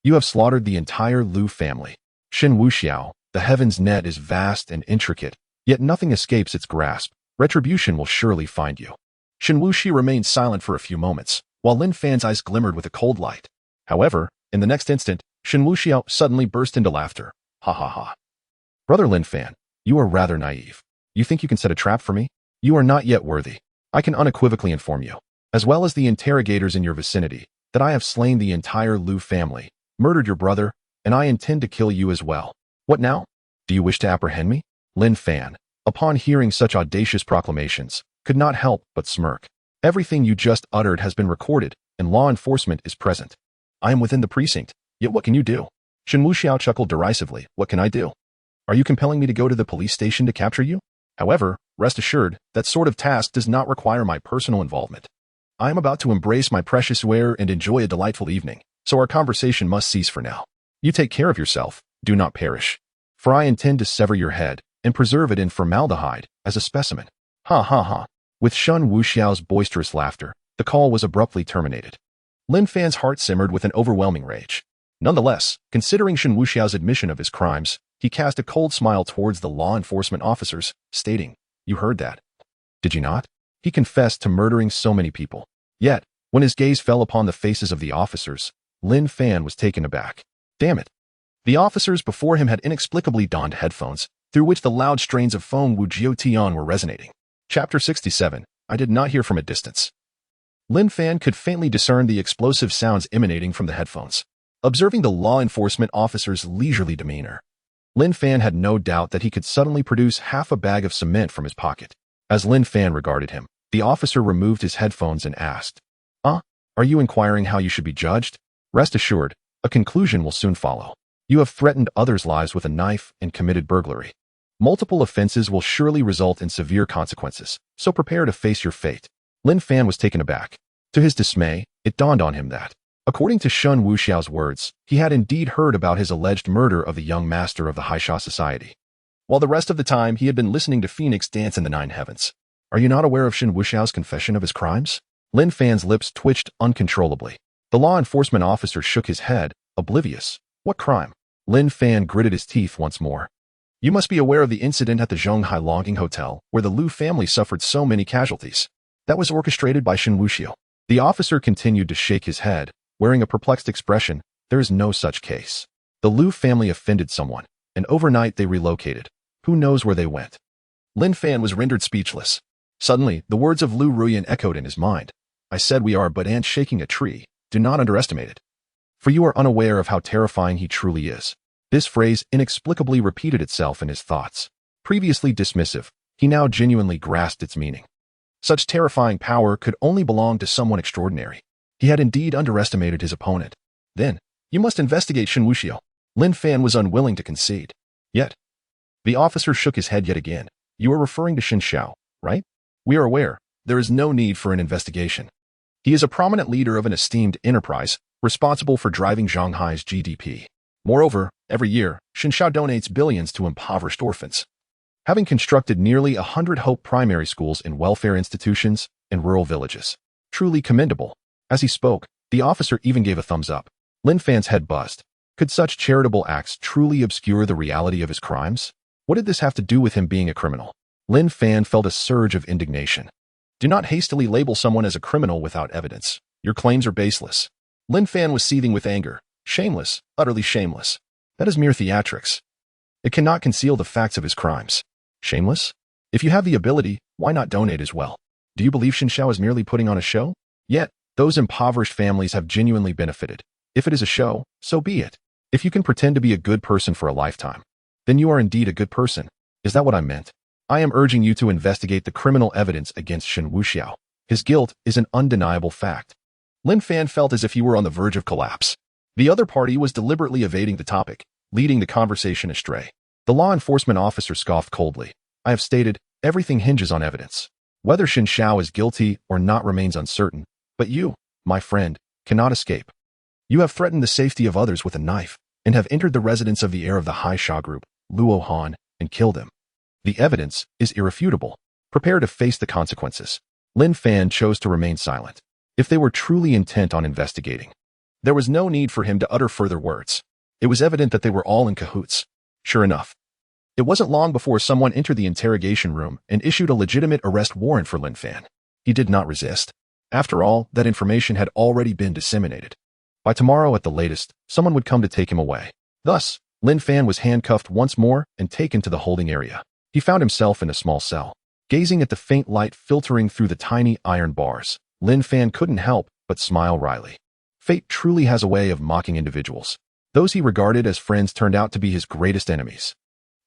You have slaughtered the entire Lu family. Shen Wuxiao, the heaven's net is vast and intricate, yet nothing escapes its grasp. Retribution will surely find you. Shen Wuxiao remained silent for a few moments, while Lin Fan's eyes glimmered with a cold light. However, in the next instant, Shen Wuxiao suddenly burst into laughter. Ha ha ha. Brother Lin Fan, you are rather naive. You think you can set a trap for me? You are not yet worthy. I can unequivocally inform you, as well as the interrogators in your vicinity, that I have slain the entire Lu family, murdered your brother, and I intend to kill you as well. What now? Do you wish to apprehend me? Lin Fan, upon hearing such audacious proclamations, could not help but smirk. Everything you just uttered has been recorded, and law enforcement is present. I am within the precinct, yet what can you do? Shen Wuxiao chuckled derisively. What can I do? Are you compelling me to go to the police station to capture you? However, rest assured, that sort of task does not require my personal involvement. I am about to embrace my precious wearer and enjoy a delightful evening, so our conversation must cease for now. You take care of yourself, do not perish. For I intend to sever your head and preserve it in formaldehyde as a specimen. Ha ha ha. With Shen Wuxiao's boisterous laughter, the call was abruptly terminated. Lin Fan's heart simmered with an overwhelming rage. Nonetheless, considering Shen Wuxiao's admission of his crimes, he cast a cold smile towards the law enforcement officers, stating, You heard that, did you not? He confessed to murdering so many people. Yet, when his gaze fell upon the faces of the officers, Lin Fan was taken aback. Damn it. The officers before him had inexplicably donned headphones, through which the loud strains of Feng Wujiao Tian were resonating. Chapter 67. I did not hear from a distance. Lin Fan could faintly discern the explosive sounds emanating from the headphones. Observing the law enforcement officer's leisurely demeanor, Lin Fan had no doubt that he could suddenly produce half a bag of cement from his pocket. As Lin Fan regarded him, the officer removed his headphones and asked, Are you inquiring how you should be judged? Rest assured, a conclusion will soon follow. You have threatened others' lives with a knife and committed burglary. Multiple offenses will surely result in severe consequences, so prepare to face your fate. Lin Fan was taken aback. To his dismay, it dawned on him that, according to Shen Wuxiao's words, he had indeed heard about his alleged murder of the young master of the Haisha society, while the rest of the time he had been listening to Phoenix dance in the 9 heavens. Are you not aware of Shen Wuxiao's confession of his crimes? Lin Fan's lips twitched uncontrollably. The law enforcement officer shook his head, oblivious. What crime? Lin Fan gritted his teeth once more. You must be aware of the incident at the Zhonghai Longing Hotel, where the Liu family suffered so many casualties. That was orchestrated by Shen Wuxiao. The officer continued to shake his head, wearing a perplexed expression. There is no such case. The Liu family offended someone, and overnight they relocated. Who knows where they went? Lin Fan was rendered speechless. Suddenly, the words of Lu Ruyan echoed in his mind. I said we are but ants shaking a tree. Do not underestimate it. For you are unaware of how terrifying he truly is. This phrase inexplicably repeated itself in his thoughts. Previously dismissive, he now genuinely grasped its meaning. Such terrifying power could only belong to someone extraordinary. He had indeed underestimated his opponent. Then, you must investigate Shen Wuxiao. Lin Fan was unwilling to concede. Yet, the officer shook his head yet again. You are referring to Shen Xiao, right? We are aware. There is no need for an investigation. He is a prominent leader of an esteemed enterprise, responsible for driving Zhonghai's GDP. Moreover, every year, Shen Xiao donates billions to impoverished orphans. Having constructed nearly 100 Hope primary schools in welfare institutions and rural villages. Truly commendable. As he spoke, the officer even gave a thumbs up. Lin Fan's head buzzed. Could such charitable acts truly obscure the reality of his crimes? What did this have to do with him being a criminal? Lin Fan felt a surge of indignation. Do not hastily label someone as a criminal without evidence. Your claims are baseless. Lin Fan was seething with anger. Shameless, utterly shameless. That is mere theatrics. It cannot conceal the facts of his crimes. Shameless? If you have the ability, why not donate as well? Do you believe Shen Xiao is merely putting on a show? Yet, those impoverished families have genuinely benefited. If it is a show, so be it. If you can pretend to be a good person for a lifetime, then you are indeed a good person. Is that what I meant? I am urging you to investigate the criminal evidence against Shen Wuxiao. His guilt is an undeniable fact. Lin Fan felt as if he were on the verge of collapse. The other party was deliberately evading the topic, leading the conversation astray. The law enforcement officer scoffed coldly. I have stated, everything hinges on evidence. Whether Shen Xiao is guilty or not remains uncertain, but you, my friend, cannot escape. You have threatened the safety of others with a knife, and have entered the residence of the heir of the Hai Sha group, Luo Han, and killed him. The evidence is irrefutable. Prepare to face the consequences. Lin Fan chose to remain silent. If they were truly intent on investigating, there was no need for him to utter further words. It was evident that they were all in cahoots. Sure enough, it wasn't long before someone entered the interrogation room and issued a legitimate arrest warrant for Lin Fan. He did not resist. After all, that information had already been disseminated. By tomorrow at the latest, someone would come to take him away. Thus, Lin Fan was handcuffed once more and taken to the holding area. He found himself in a small cell. Gazing at the faint light filtering through the tiny iron bars, Lin Fan couldn't help but smile wryly. Fate truly has a way of mocking individuals. Those he regarded as friends turned out to be his greatest enemies.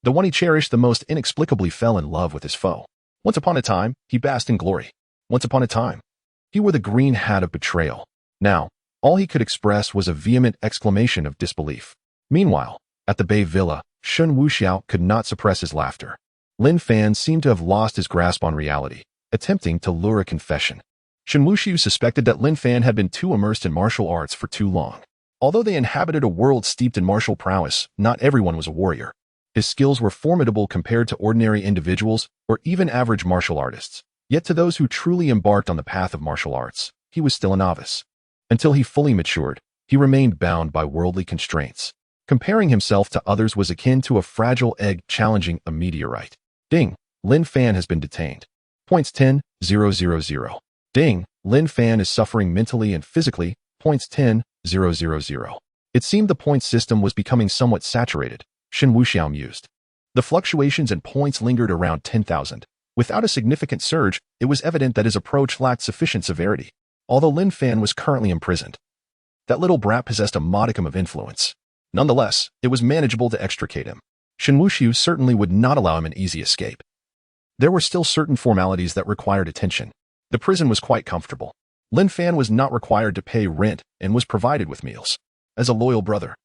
The one he cherished the most inexplicably fell in love with his foe. Once upon a time, he basked in glory. Once upon a time, he wore the green hat of betrayal. Now, all he could express was a vehement exclamation of disbelief. Meanwhile, at the Bay Villa, Shen Wuxiao could not suppress his laughter. Lin Fan seemed to have lost his grasp on reality, attempting to lure a confession. Shen Wuxiao suspected that Lin Fan had been too immersed in martial arts for too long. Although they inhabited a world steeped in martial prowess, not everyone was a warrior. His skills were formidable compared to ordinary individuals or even average martial artists. Yet to those who truly embarked on the path of martial arts, he was still a novice. Until he fully matured, he remained bound by worldly constraints. Comparing himself to others was akin to a fragile egg challenging a meteorite. Ding, Lin Fan has been detained. Points 10,000. Ding, Lin Fan is suffering mentally and physically. Points 10,000. It seemed the point system was becoming somewhat saturated, Shen Wuxiao mused. The fluctuations in points lingered around 10,000. Without a significant surge, it was evident that his approach lacked sufficient severity. Although Lin Fan was currently imprisoned, that little brat possessed a modicum of influence. Nonetheless, it was manageable to extricate him. Shen Wuxiao certainly would not allow him an easy escape. There were still certain formalities that required attention. The prison was quite comfortable. Lin Fan was not required to pay rent and was provided with meals. As a loyal brother,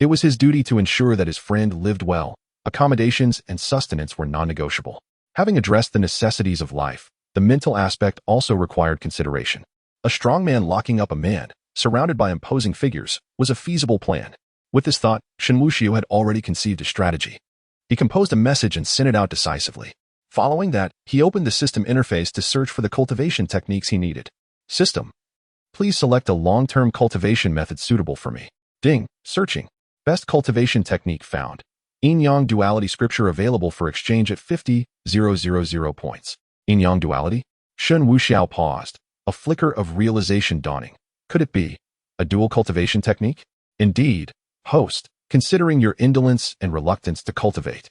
it was his duty to ensure that his friend lived well. Accommodations and sustenance were non-negotiable. Having addressed the necessities of life, the mental aspect also required consideration. A strong man locking up a man, surrounded by imposing figures, was a feasible plan. With this thought, Shen Wuxiao had already conceived a strategy. He composed a message and sent it out decisively. Following that, he opened the system interface to search for the cultivation techniques he needed. System. Please select a long-term cultivation method suitable for me. Ding. Searching. Best cultivation technique found. Yin-yang duality scripture available for exchange at 50,000 points. Yin-yang duality? Shen Wuxiao paused, a flicker of realization dawning. Could it be a dual cultivation technique? Indeed. Host, considering your indolence and reluctance to cultivate,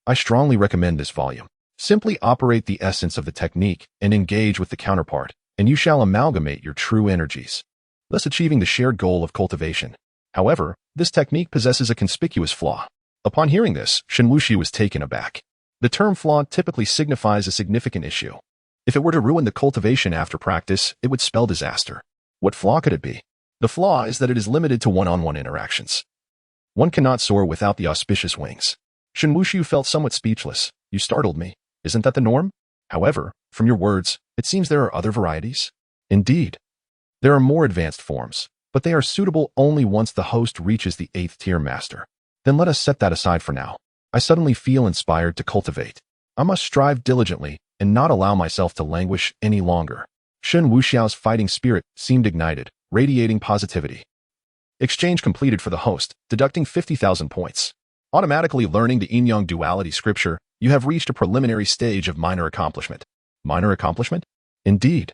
I strongly recommend this volume. Simply operate the essence of the technique and engage with the counterpart, and you shall amalgamate your true energies, thus achieving the shared goal of cultivation. However, this technique possesses a conspicuous flaw. Upon hearing this, Shen Wuxiao was taken aback. The term flaw typically signifies a significant issue. If it were to ruin the cultivation after practice, it would spell disaster. What flaw could it be? The flaw is that it is limited to one-on-one interactions. One cannot soar without the auspicious wings. Shen Wuxiao felt somewhat speechless. You startled me. Isn't that the norm? However, from your words, it seems there are other varieties. Indeed. There are more advanced forms, but they are suitable only once the host reaches the 8th tier master. Then let us set that aside for now. I suddenly feel inspired to cultivate. I must strive diligently and not allow myself to languish any longer. Shen Wuxiao's fighting spirit seemed ignited, radiating positivity. Exchange completed for the host, deducting 50,000 points. Automatically learning the yin-yang duality scripture, you have reached a preliminary stage of minor accomplishment. Minor accomplishment? Indeed.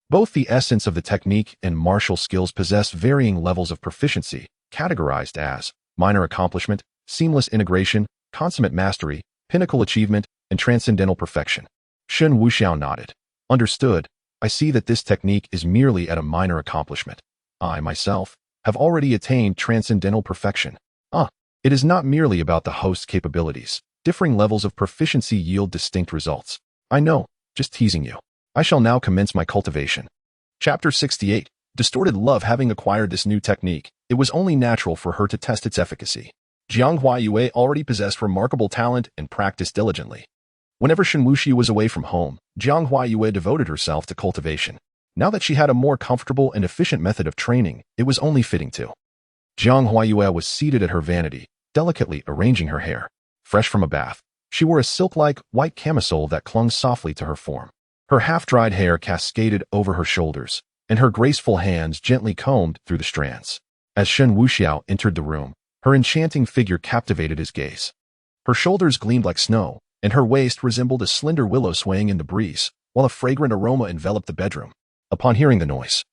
Both the essence of the technique and martial skills possess varying levels of proficiency, categorized as minor accomplishment, seamless integration, consummate mastery, pinnacle achievement, and transcendental perfection. Shen Wuxiao nodded. Understood. I see that this technique is merely at a minor accomplishment. I, myself, have already attained transcendental perfection. It is not merely about the host's capabilities. Differing levels of proficiency yield distinct results. I know, just teasing you. I shall now commence my cultivation. Chapter 68. Distorted love. Having acquired this new technique, it was only natural for her to test its efficacy. Jiang Huaiyue already possessed remarkable talent and practiced diligently. Whenever Shen Wuxiao was away from home, Jiang Huaiyue devoted herself to cultivation. Now that she had a more comfortable and efficient method of training, it was only fitting to. Jiang Huaiyue was seated at her vanity, delicately arranging her hair. Fresh from a bath, she wore a silk-like white camisole that clung softly to her form. Her half-dried hair cascaded over her shoulders, and her graceful hands gently combed through the strands. As Shen Wuxiao entered the room, her enchanting figure captivated his gaze. Her shoulders gleamed like snow, and her waist resembled a slender willow swaying in the breeze, while a fragrant aroma enveloped the bedroom. Upon hearing the noise,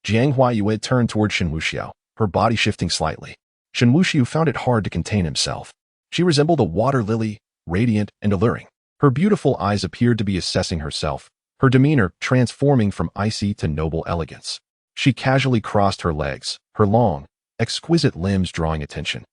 Jiang Huaiyue turned toward Shen Wuxiao, her body shifting slightly. Shen Wuxiao found it hard to contain himself. She resembled a water lily, radiant and alluring. Her beautiful eyes appeared to be assessing herself, her demeanor transforming from icy to noble elegance. She casually crossed her legs, her long, exquisite limbs drawing attention,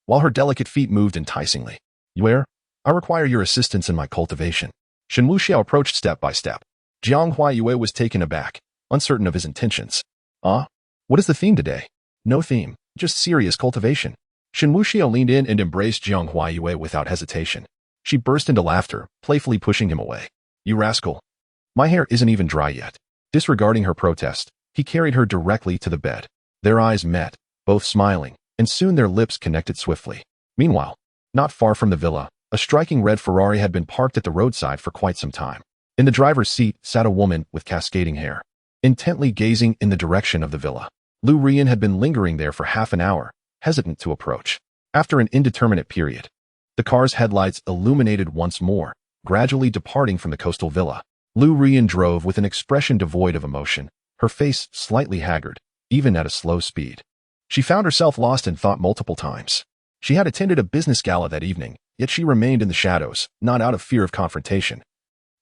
while her delicate feet moved enticingly. Where? I require your assistance in my cultivation. Shen Wuxiao approached step by step. Jiang Huaiyue was taken aback, uncertain of his intentions. What is the theme today? No theme, just serious cultivation. Shen Wuxiao leaned in and embraced Jiang Huaiyue without hesitation. She burst into laughter, playfully pushing him away. You rascal. My hair isn't even dry yet. Disregarding her protest, he carried her directly to the bed. Their eyes met, both smiling, and soon their lips connected swiftly. Meanwhile, not far from the villa, a striking red Ferrari had been parked at the roadside for quite some time. In the driver's seat sat a woman with cascading hair, intently gazing in the direction of the villa. Lu Rian had been lingering there for half an hour, hesitant to approach. After an indeterminate period, the car's headlights illuminated once more, gradually departing from the coastal villa. Lu Rian drove with an expression devoid of emotion, her face slightly haggard, even at a slow speed. She found herself lost in thought multiple times. She had attended a business gala that evening, yet she remained in the shadows, not out of fear of confrontation,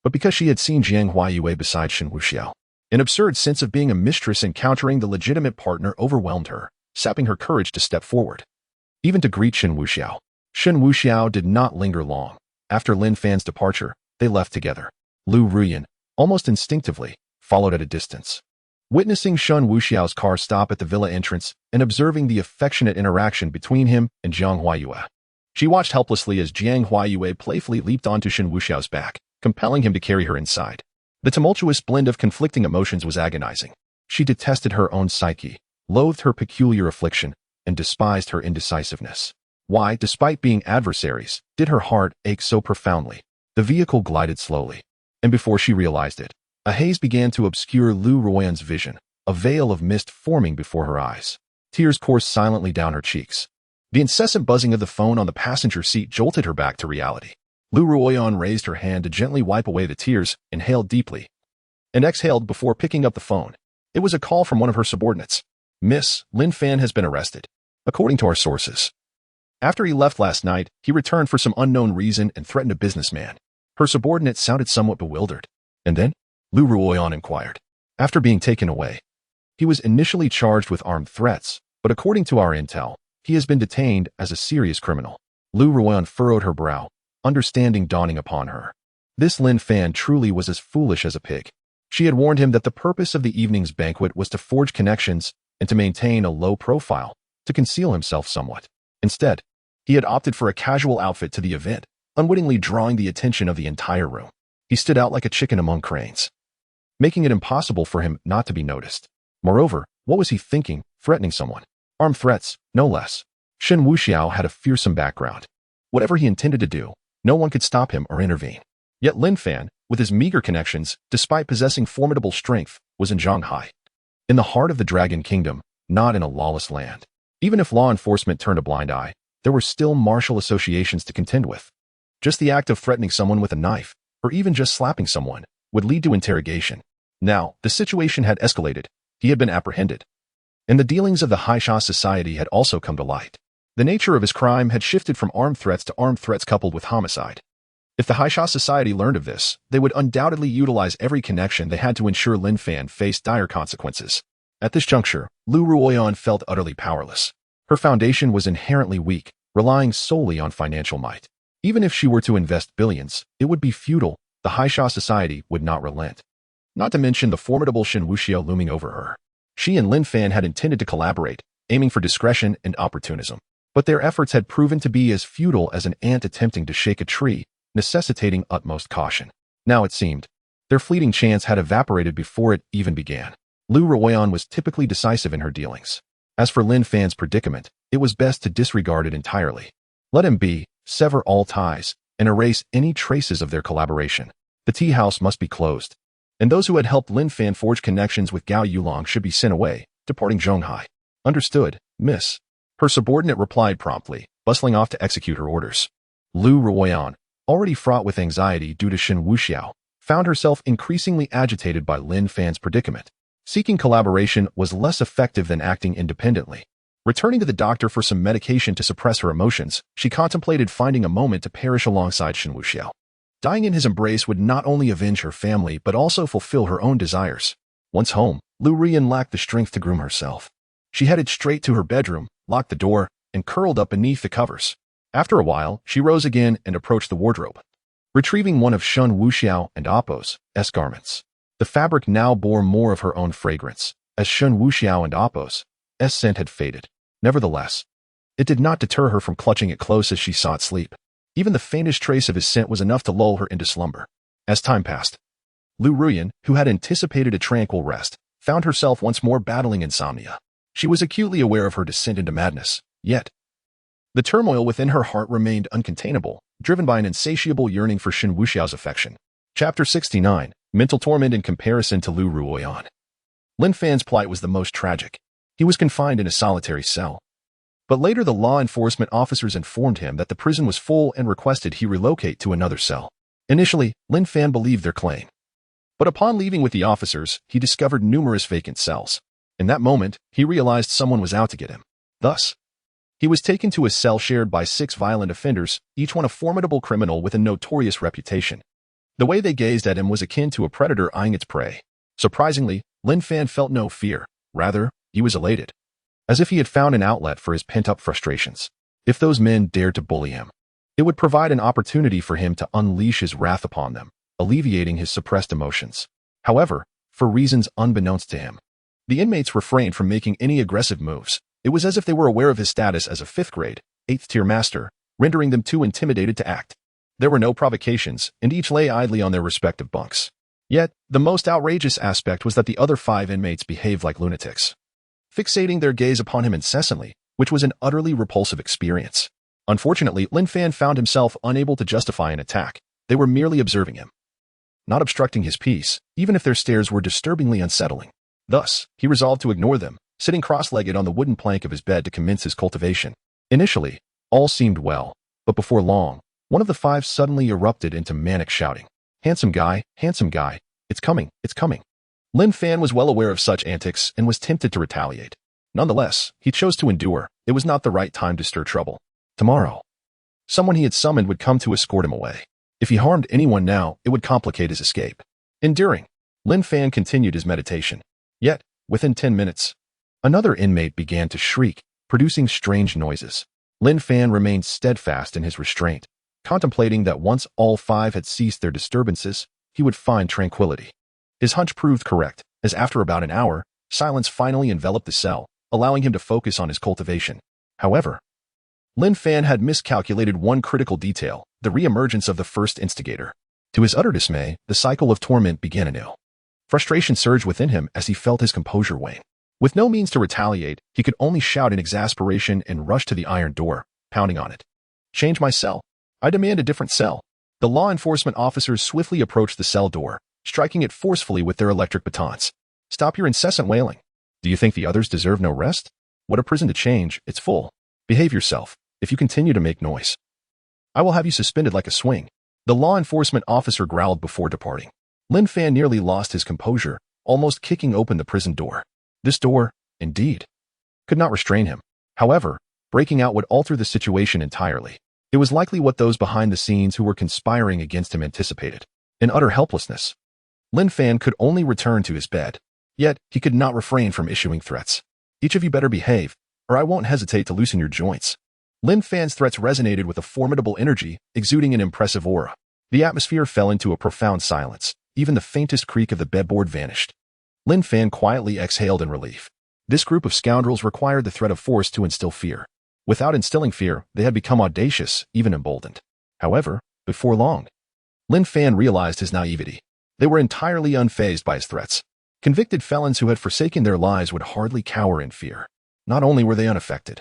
but because she had seen Jiang Huaiyue beside Shen Wuxiao. An absurd sense of being a mistress encountering the legitimate partner overwhelmed her, sapping her courage to step forward, even to greet Shen Wuxiao. Shen Wuxiao did not linger long. After Lin Fan's departure, they left together. Lu Ruyan, almost instinctively, followed at a distance. Witnessing Shen Wuxiao's car stop at the villa entrance and observing the affectionate interaction between him and Jiang Huaiyue, she watched helplessly as Jiang Huaiyue playfully leaped onto Shen Wuxiao's back, compelling him to carry her inside. The tumultuous blend of conflicting emotions was agonizing. She detested her own psyche, loathed her peculiar affliction, and despised her indecisiveness. Why, despite being adversaries, did her heart ache so profoundly? The vehicle glided slowly, and before she realized it, A haze began to obscure Lu Ruoyan's vision, a veil of mist forming before her eyes. Tears coursed silently down her cheeks. The incessant buzzing of the phone on the passenger seat jolted her back to reality. Lu Ruoyan raised her hand to gently wipe away the tears, inhaled deeply, and exhaled before picking up the phone. It was a call from one of her subordinates. "Miss, Lin Fan has been arrested, according to our sources. After he left last night, he returned for some unknown reason and threatened a businessman." Her subordinate sounded somewhat bewildered. "And then?" Lu Ruoyan inquired. "After being taken away. He was initially charged with armed threats, but according to our intel, he has been detained as a serious criminal." Lu Ruoyan furrowed her brow, understanding dawning upon her. This Lin Fan truly was as foolish as a pig. She had warned him that the purpose of the evening's banquet was to forge connections and to maintain a low profile, to conceal himself somewhat. Instead, he had opted for a casual outfit to the event, unwittingly drawing the attention of the entire room. He stood out like a chicken among cranes, making it impossible for him not to be noticed. Moreover, what was he thinking, threatening someone? Armed threats, no less. Shen Wuxiao had a fearsome background. Whatever he intended to do, no one could stop him or intervene. Yet Lin Fan, with his meager connections, despite possessing formidable strength, was in Zhanghai, in the heart of the Dragon Kingdom, not in a lawless land. Even if law enforcement turned a blind eye, there were still martial associations to contend with. Just the act of threatening someone with a knife, or even just slapping someone, would lead to interrogation. Now, the situation had escalated. He had been apprehended. And the dealings of the Haisha society had also come to light. The nature of his crime had shifted from armed threats to armed threats coupled with homicide. If the Haisha society learned of this, they would undoubtedly utilize every connection they had to ensure Lin Fan faced dire consequences. At this juncture, Lu Ruoyan felt utterly powerless. Her foundation was inherently weak, relying solely on financial might. Even if she were to invest billions, it would be futile. The Haisha society would not relent. Not to mention the formidable Shen Wuxiao looming over her. She and Lin Fan had intended to collaborate, aiming for discretion and opportunism. But their efforts had proven to be as futile as an ant attempting to shake a tree, necessitating utmost caution. Now it seemed, their fleeting chance had evaporated before it even began. Lu Ruoyan was typically decisive in her dealings. As for Lin Fan's predicament, it was best to disregard it entirely. Let him be, sever all ties, and erase any traces of their collaboration. The tea house must be closed, and those who had helped Lin Fan forge connections with Gao Yulong should be sent away, departing Zhanghai. "Understood, miss." Her subordinate replied promptly, bustling off to execute her orders. Lu Ruoyan, already fraught with anxiety due to Shen Wuxiao, found herself increasingly agitated by Lin Fan's predicament. Seeking collaboration was less effective than acting independently. Returning to the doctor for some medication to suppress her emotions, she contemplated finding a moment to perish alongside Shen Wuxiao. Dying in his embrace would not only avenge her family but also fulfill her own desires. Once home, Lu Ruoyan lacked the strength to groom herself. She headed straight to her bedroom, locked the door, and curled up beneath the covers. After a while, she rose again and approached the wardrobe, retrieving one of Shen Wuxiao and Appo's garments. The fabric now bore more of her own fragrance, as Shen Wuxiao and Appo's scent had faded. Nevertheless, it did not deter her from clutching it close as she sought sleep. Even the faintest trace of his scent was enough to lull her into slumber. As time passed, Lu Ruoyan, who had anticipated a tranquil rest, found herself once more battling insomnia. She was acutely aware of her descent into madness, yet the turmoil within her heart remained uncontainable, driven by an insatiable yearning for Shen Wuxiao's affection. Chapter 69. Mental torment in comparison to Lu Ruoyan. Lin Fan's plight was the most tragic. He was confined in a solitary cell. But later the law enforcement officers informed him that the prison was full and requested he relocate to another cell. Initially, Lin Fan believed their claim. But upon leaving with the officers, he discovered numerous vacant cells. In that moment, he realized someone was out to get him. Thus, he was taken to a cell shared by 6 violent offenders, each one a formidable criminal with a notorious reputation. The way they gazed at him was akin to a predator eyeing its prey. Surprisingly, Lin Fan felt no fear. Rather, he was elated, as if he had found an outlet for his pent-up frustrations. If those men dared to bully him, it would provide an opportunity for him to unleash his wrath upon them, alleviating his suppressed emotions. However, for reasons unbeknownst to him, the inmates refrained from making any aggressive moves. It was as if they were aware of his status as a 5th-grade, 8th-tier master, rendering them too intimidated to act. There were no provocations, and each lay idly on their respective bunks. Yet, the most outrageous aspect was that the other 5 inmates behaved like lunatics, fixating their gaze upon him incessantly, which was an utterly repulsive experience. Unfortunately, Lin Fan found himself unable to justify an attack. They were merely observing him. not obstructing his peace, even if their stares were disturbingly unsettling. Thus, he resolved to ignore them, sitting cross-legged on the wooden plank of his bed to commence his cultivation. Initially, all seemed well, but before long, one of the five suddenly erupted into manic shouting. Handsome guy, it's coming, it's coming. Lin Fan was well aware of such antics and was tempted to retaliate. Nonetheless, he chose to endure. It was not the right time to stir trouble. Tomorrow, someone he had summoned would come to escort him away. If he harmed anyone now, it would complicate his escape. Enduring, Lin Fan continued his meditation. Yet, within 10 minutes, another inmate began to shriek, producing strange noises. Lin Fan remained steadfast in his restraint, contemplating that once all five had ceased their disturbances, he would find tranquility. His hunch proved correct, as after about an hour, silence finally enveloped the cell, allowing him to focus on his cultivation. However, Lin Fan had miscalculated one critical detail, the re-emergence of the first instigator. To his utter dismay, the cycle of torment began anew. Frustration surged within him as he felt his composure wane. With no means to retaliate, he could only shout in exasperation and rush to the iron door, pounding on it. Change my cell. I demand a different cell. The law enforcement officers swiftly approached the cell door, striking it forcefully with their electric batons. Stop your incessant wailing. Do you think the others deserve no rest? What a prison to change, it's full. Behave yourself. If you continue to make noise, I will have you suspended like a swing. The law enforcement officer growled before departing. Lin Fan nearly lost his composure, almost kicking open the prison door. This door, indeed, could not restrain him. However, breaking out would alter the situation entirely. It was likely what those behind the scenes who were conspiring against him anticipated. In utter helplessness, Lin Fan could only return to his bed. Yet, he could not refrain from issuing threats. Each of you better behave, or I won't hesitate to loosen your joints. Lin Fan's threats resonated with a formidable energy, exuding an impressive aura. The atmosphere fell into a profound silence. Even the faintest creak of the bedboard vanished. Lin Fan quietly exhaled in relief. This group of scoundrels required the threat of force to instill fear. Without instilling fear, they had become audacious, even emboldened. However, before long, Lin Fan realized his naivety. They were entirely unfazed by his threats. Convicted felons who had forsaken their lives would hardly cower in fear. Not only were they unaffected,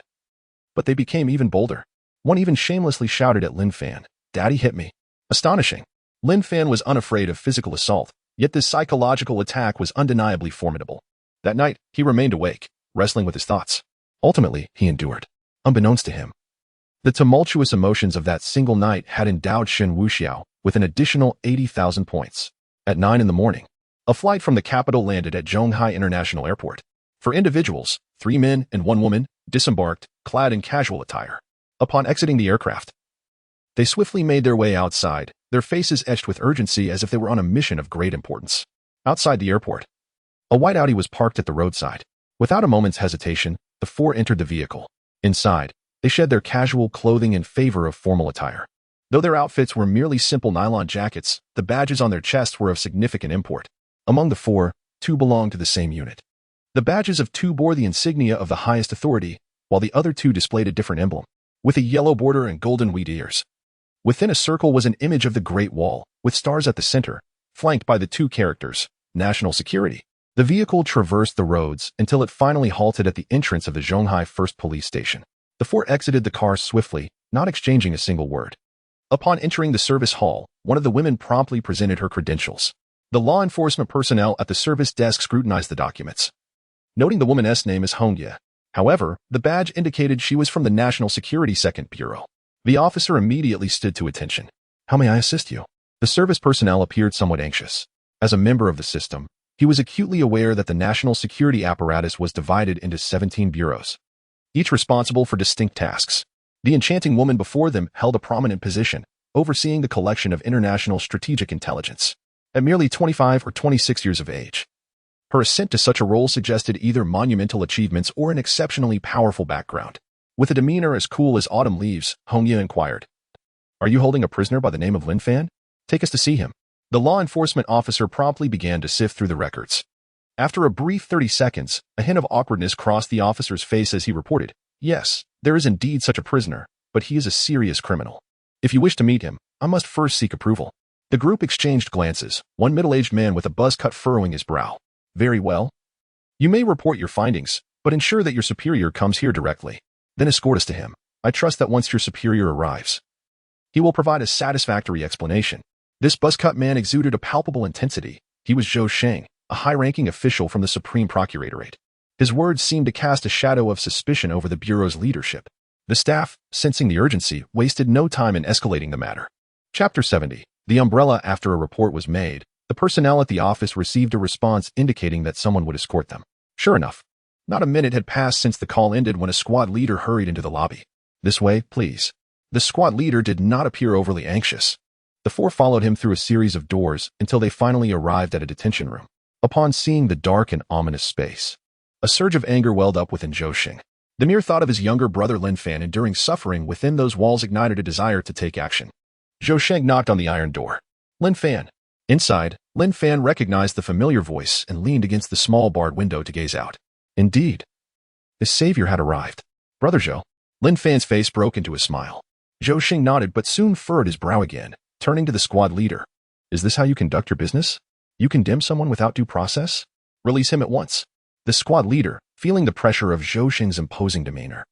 but they became even bolder. One even shamelessly shouted at Lin Fan, "Daddy hit me." Astonishing. Lin Fan was unafraid of physical assault, yet this psychological attack was undeniably formidable. That night, he remained awake, wrestling with his thoughts. Ultimately, he endured. Unbeknownst to him, the tumultuous emotions of that single night had endowed Shen Wuxiao with an additional 80,000 points. At 9 in the morning, a flight from the capital landed at Zhonghai International Airport. For individuals, 3 men and 1 woman disembarked, clad in casual attire. Upon exiting the aircraft, they swiftly made their way outside, their faces etched with urgency as if they were on a mission of great importance. Outside the airport, a white Audi was parked at the roadside. Without a moment's hesitation, the 4 entered the vehicle. Inside, they shed their casual clothing in favor of formal attire. Though their outfits were merely simple nylon jackets, the badges on their chests were of significant import. Among the 4, 2 belonged to the same unit. The badges of 2 bore the insignia of the highest authority, while the other 2 displayed a different emblem, with a yellow border and golden wheat ears. Within a circle was an image of the Great Wall, with stars at the center, flanked by the 2 characters, National Security. The vehicle traversed the roads until it finally halted at the entrance of the Zhonghai 1st Police Station. The 4 exited the car swiftly, not exchanging a single word. Upon entering the service hall, one of the women promptly presented her credentials. The law enforcement personnel at the service desk scrutinized the documents, noting the woman's name as Hongye. However, the badge indicated she was from the National Security 2nd Bureau. The officer immediately stood to attention. "How may I assist you?" The service personnel appeared somewhat anxious. As a member of the system, he was acutely aware that the national security apparatus was divided into 17 bureaus, each responsible for distinct tasks. The enchanting woman before them held a prominent position, overseeing the collection of international strategic intelligence. At merely 25 or 26 years of age, her ascent to such a role suggested either monumental achievements or an exceptionally powerful background. With a demeanor as cool as autumn leaves, Hongye inquired, "Are you holding a prisoner by the name of Lin Fan? Take us to see him." The law enforcement officer promptly began to sift through the records. After a brief 30 seconds, a hint of awkwardness crossed the officer's face as he reported, "Yes, there is indeed such a prisoner, but he is a serious criminal. If you wish to meet him, I must first seek approval." The group exchanged glances, one middle-aged man with a buzz cut furrowing his brow. "Very well. You may report your findings, but ensure that your superior comes here directly. Then escort us to him. I trust that once your superior arrives, he will provide a satisfactory explanation." This buzz-cut man exuded a palpable intensity. He was Zhou Sheng, a high-ranking official from the Supreme Procuratorate. His words seemed to cast a shadow of suspicion over the Bureau's leadership. The staff, sensing the urgency, wasted no time in escalating the matter. Chapter 70. The umbrella. After a report was made, the personnel at the office received a response indicating that someone would escort them. Sure enough, not a minute had passed since the call ended when a squad leader hurried into the lobby. "This way, please." The squad leader did not appear overly anxious. The four followed him through a series of doors until they finally arrived at a detention room. Upon seeing the dark and ominous space, a surge of anger welled up within Zhou Sheng. The mere thought of his younger brother Lin Fan enduring suffering within those walls ignited a desire to take action. Zhou Sheng knocked on the iron door. "Lin Fan." Inside, Lin Fan recognized the familiar voice and leaned against the small barred window to gaze out. Indeed, his savior had arrived. "Brother Zhou." Lin Fan's face broke into a smile. Zhou Sheng nodded but soon furrowed his brow again, turning to the squad leader. "Is this how you conduct your business? You condemn someone without due process? Release him at once." The squad leader, feeling the pressure of Zhou Sheng's imposing demeanor,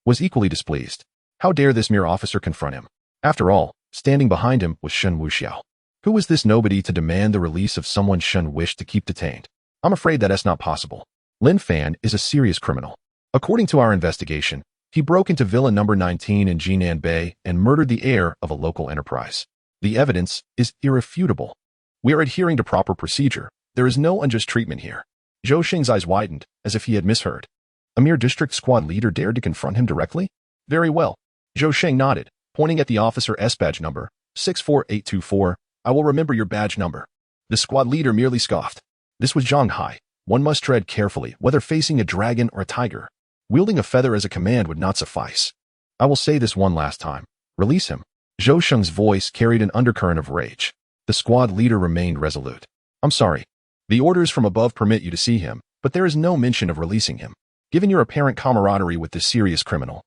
was equally displeased. How dare this mere officer confront him? After all, standing behind him was Shen Wuxiao. Who was this nobody to demand the release of someone Shen wished to keep detained? "I'm afraid that's not possible. Lin Fan is a serious criminal. According to our investigation, he broke into Villa number 19 in Jinan Bay and murdered the heir of a local enterprise. The evidence is irrefutable. We are adhering to proper procedure. There is no unjust treatment here." Zhou Sheng's eyes widened, as if he had misheard. A mere district squad leader dared to confront him directly? "Very well." Zhou Sheng nodded, pointing at the officer S badge number, 64824. "I will remember your badge number." The squad leader merely scoffed. This was Zhang Hai. One must tread carefully, whether facing a dragon or a tiger. Wielding a feather as a command would not suffice. "I will say this one last time. Release him." Zhou Sheng's voice carried an undercurrent of rage. The squad leader remained resolute. "I'm sorry. The orders from above permit you to see him, but there is no mention of releasing him. Given your apparent camaraderie with this serious criminal,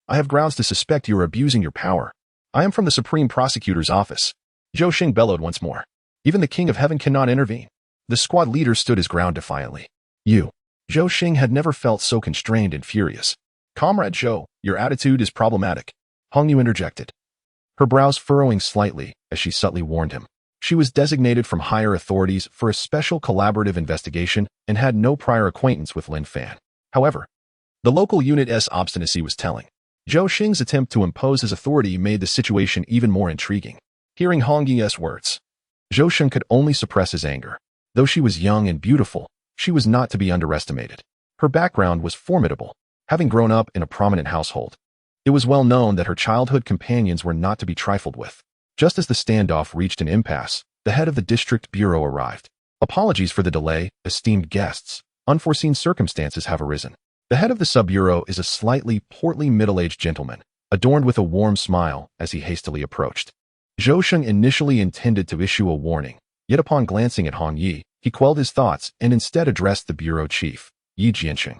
I have grounds to suspect you are abusing your power. I am from the Supreme Prosecutor's office." Zhou Sheng bellowed once more. "Even the King of Heaven cannot intervene." The squad leader stood his ground defiantly. "You." Zhou Sheng had never felt so constrained and furious. "Comrade Zhou, your attitude is problematic." Hong Yu interjected, her brows furrowing slightly as she subtly warned him. She was designated from higher authorities for a special collaborative investigation and had no prior acquaintance with Lin Fan. However, the local unit's obstinacy was telling. Zhou Sheng's attempt to impose his authority made the situation even more intriguing. Hearing Hong Yi's words, Zhou Sheng could only suppress his anger. Though she was young and beautiful, she was not to be underestimated. Her background was formidable, having grown up in a prominent household. It was well known that her childhood companions were not to be trifled with. Just as the standoff reached an impasse, the head of the district bureau arrived. "Apologies for the delay, esteemed guests. Unforeseen circumstances have arisen." The head of the sub-bureau is a slightly portly middle-aged gentleman, adorned with a warm smile as he hastily approached. Zhou Sheng initially intended to issue a warning, yet upon glancing at Hong Yi, he quelled his thoughts and instead addressed the bureau chief, Yi Jianqing.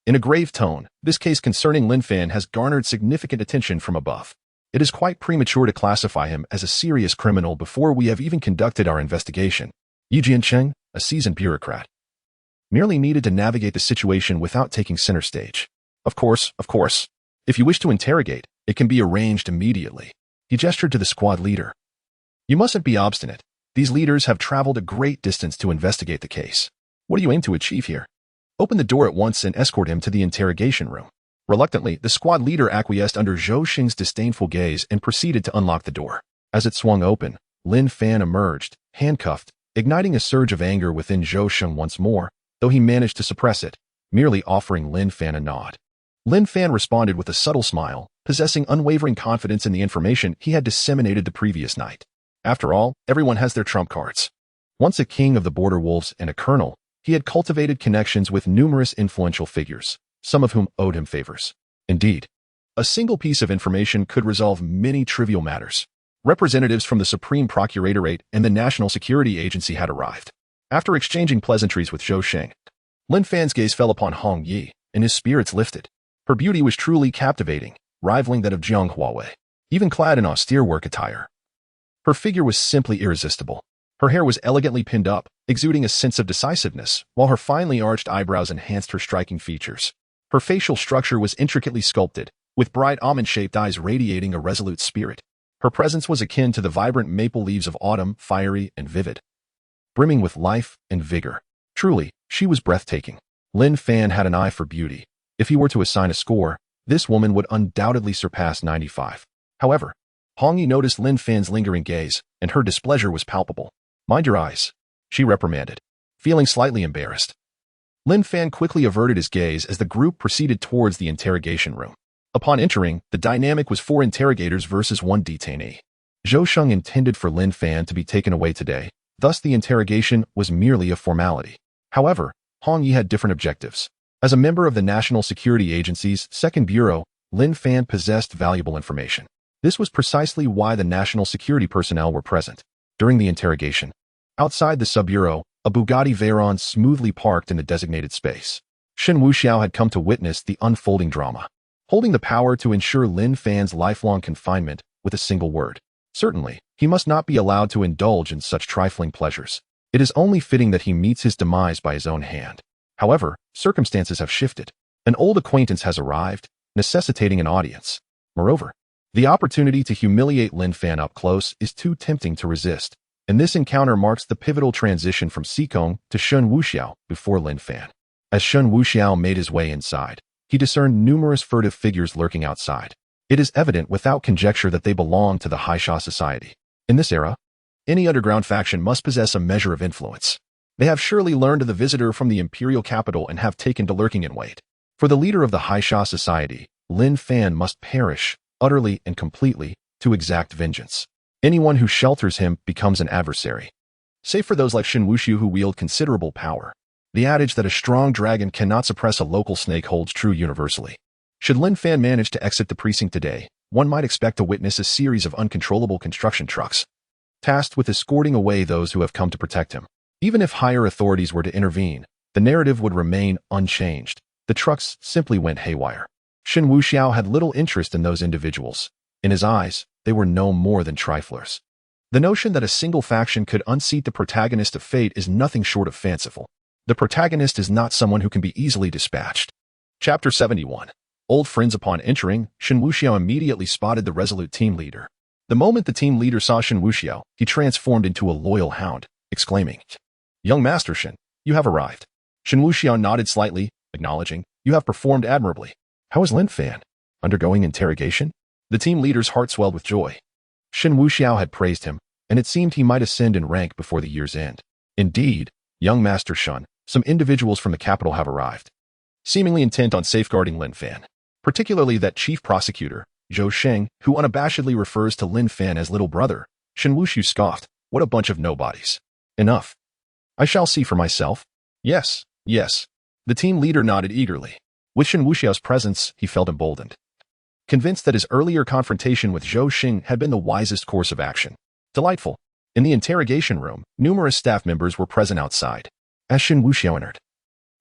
In a grave tone, "This case concerning Lin Fan has garnered significant attention from above. It is quite premature to classify him as a serious criminal before we have even conducted our investigation." Yi Jianqing, a seasoned bureaucrat, merely needed to navigate the situation without taking center stage. Of course. If you wish to interrogate, it can be arranged immediately." He gestured to the squad leader. "You mustn't be obstinate. These leaders have traveled a great distance to investigate the case. What do you aim to achieve here? Open the door at once and escort him to the interrogation room." Reluctantly, the squad leader acquiesced under Zhou Sheng's disdainful gaze and proceeded to unlock the door. As it swung open, Lin Fan emerged, handcuffed, igniting a surge of anger within Zhou Sheng once more, though he managed to suppress it, merely offering Lin Fan a nod. Lin Fan responded with a subtle smile, possessing unwavering confidence in the information he had disseminated the previous night. After all, everyone has their trump cards. Once a king of the border wolves and a colonel, he had cultivated connections with numerous influential figures, some of whom owed him favors. Indeed, a single piece of information could resolve many trivial matters. Representatives from the Supreme Procuratorate and the National Security Agency had arrived. After exchanging pleasantries with Zhou Sheng, Lin Fan's gaze fell upon Hong Yi, and his spirits lifted. Her beauty was truly captivating, rivaling that of Jiang Huawei, even clad in austere work attire. Her figure was simply irresistible. Her hair was elegantly pinned up, exuding a sense of decisiveness, while her finely arched eyebrows enhanced her striking features. Her facial structure was intricately sculpted, with bright almond-shaped eyes radiating a resolute spirit. Her presence was akin to the vibrant maple leaves of autumn, fiery and vivid, brimming with life and vigor. Truly, she was breathtaking. Lin Fan had an eye for beauty. If he were to assign a score, this woman would undoubtedly surpass 95. However, Hong Yi noticed Lin Fan's lingering gaze, and her displeasure was palpable. "Mind your eyes," she reprimanded, feeling slightly embarrassed. Lin Fan quickly averted his gaze as the group proceeded towards the interrogation room. Upon entering, the dynamic was 4 interrogators versus 1 detainee. Zhou Sheng intended for Lin Fan to be taken away today, thus the interrogation was merely a formality. However, Hong Yi had different objectives. As a member of the National Security Agency's Second Bureau, Lin Fan possessed valuable information. This was precisely why the national security personnel were present. During the interrogation, outside the sub-bureau, a Bugatti Veyron smoothly parked in the designated space. Shen Wuxiao had come to witness the unfolding drama, holding the power to ensure Lin Fan's lifelong confinement with a single word. Certainly, he must not be allowed to indulge in such trifling pleasures. It is only fitting that he meets his demise by his own hand. However, circumstances have shifted. An old acquaintance has arrived, necessitating an audience. Moreover, the opportunity to humiliate Lin Fan up close is too tempting to resist, and this encounter marks the pivotal transition from Xikong to Shen Wuxiao before Lin Fan. As Shen Wuxiao made his way inside, he discerned numerous furtive figures lurking outside. It is evident without conjecture that they belong to the Haisha society. In this era, any underground faction must possess a measure of influence. They have surely learned of the visitor from the imperial capital and have taken to lurking in wait. For the leader of the Haisha society, Lin Fan must perish, utterly and completely, to exact vengeance. Anyone who shelters him becomes an adversary. Save for those like Shen Wuxiao who wield considerable power. The adage that a strong dragon cannot suppress a local snake holds true universally. Should Lin Fan manage to exit the precinct today, one might expect to witness a series of uncontrollable construction trucks, tasked with escorting away those who have come to protect him. Even if higher authorities were to intervene, the narrative would remain unchanged. The trucks simply went haywire. Shen Wuxiao had little interest in those individuals. In his eyes, they were no more than triflers. The notion that a single faction could unseat the protagonist of fate is nothing short of fanciful. The protagonist is not someone who can be easily dispatched. Chapter 71. Old friends. Upon entering, Shen Wuxiao immediately spotted the resolute team leader. The moment the team leader saw Shen Wuxiao, he transformed into a loyal hound, exclaiming, "Young Master Shen, you have arrived." Shen Wuxiao nodded slightly, acknowledging, "You have performed admirably. How is Lin Fan? Undergoing interrogation?" The team leader's heart swelled with joy. Shen Wuxiao had praised him, and it seemed he might ascend in rank before the year's end. "Indeed, young Master Shen, some individuals from the capital have arrived, seemingly intent on safeguarding Lin Fan. Particularly that chief prosecutor, Zhou Sheng, who unabashedly refers to Lin Fan as little brother." Shen Wuxiao scoffed, "What a bunch of nobodies. Enough. I shall see for myself." "Yes, yes." The team leader nodded eagerly. With Shen Wuxiao's presence, he felt emboldened, convinced that his earlier confrontation with Zhou Sheng had been the wisest course of action. Delightful. In the interrogation room, numerous staff members were present outside. As Shen Wuxiao entered,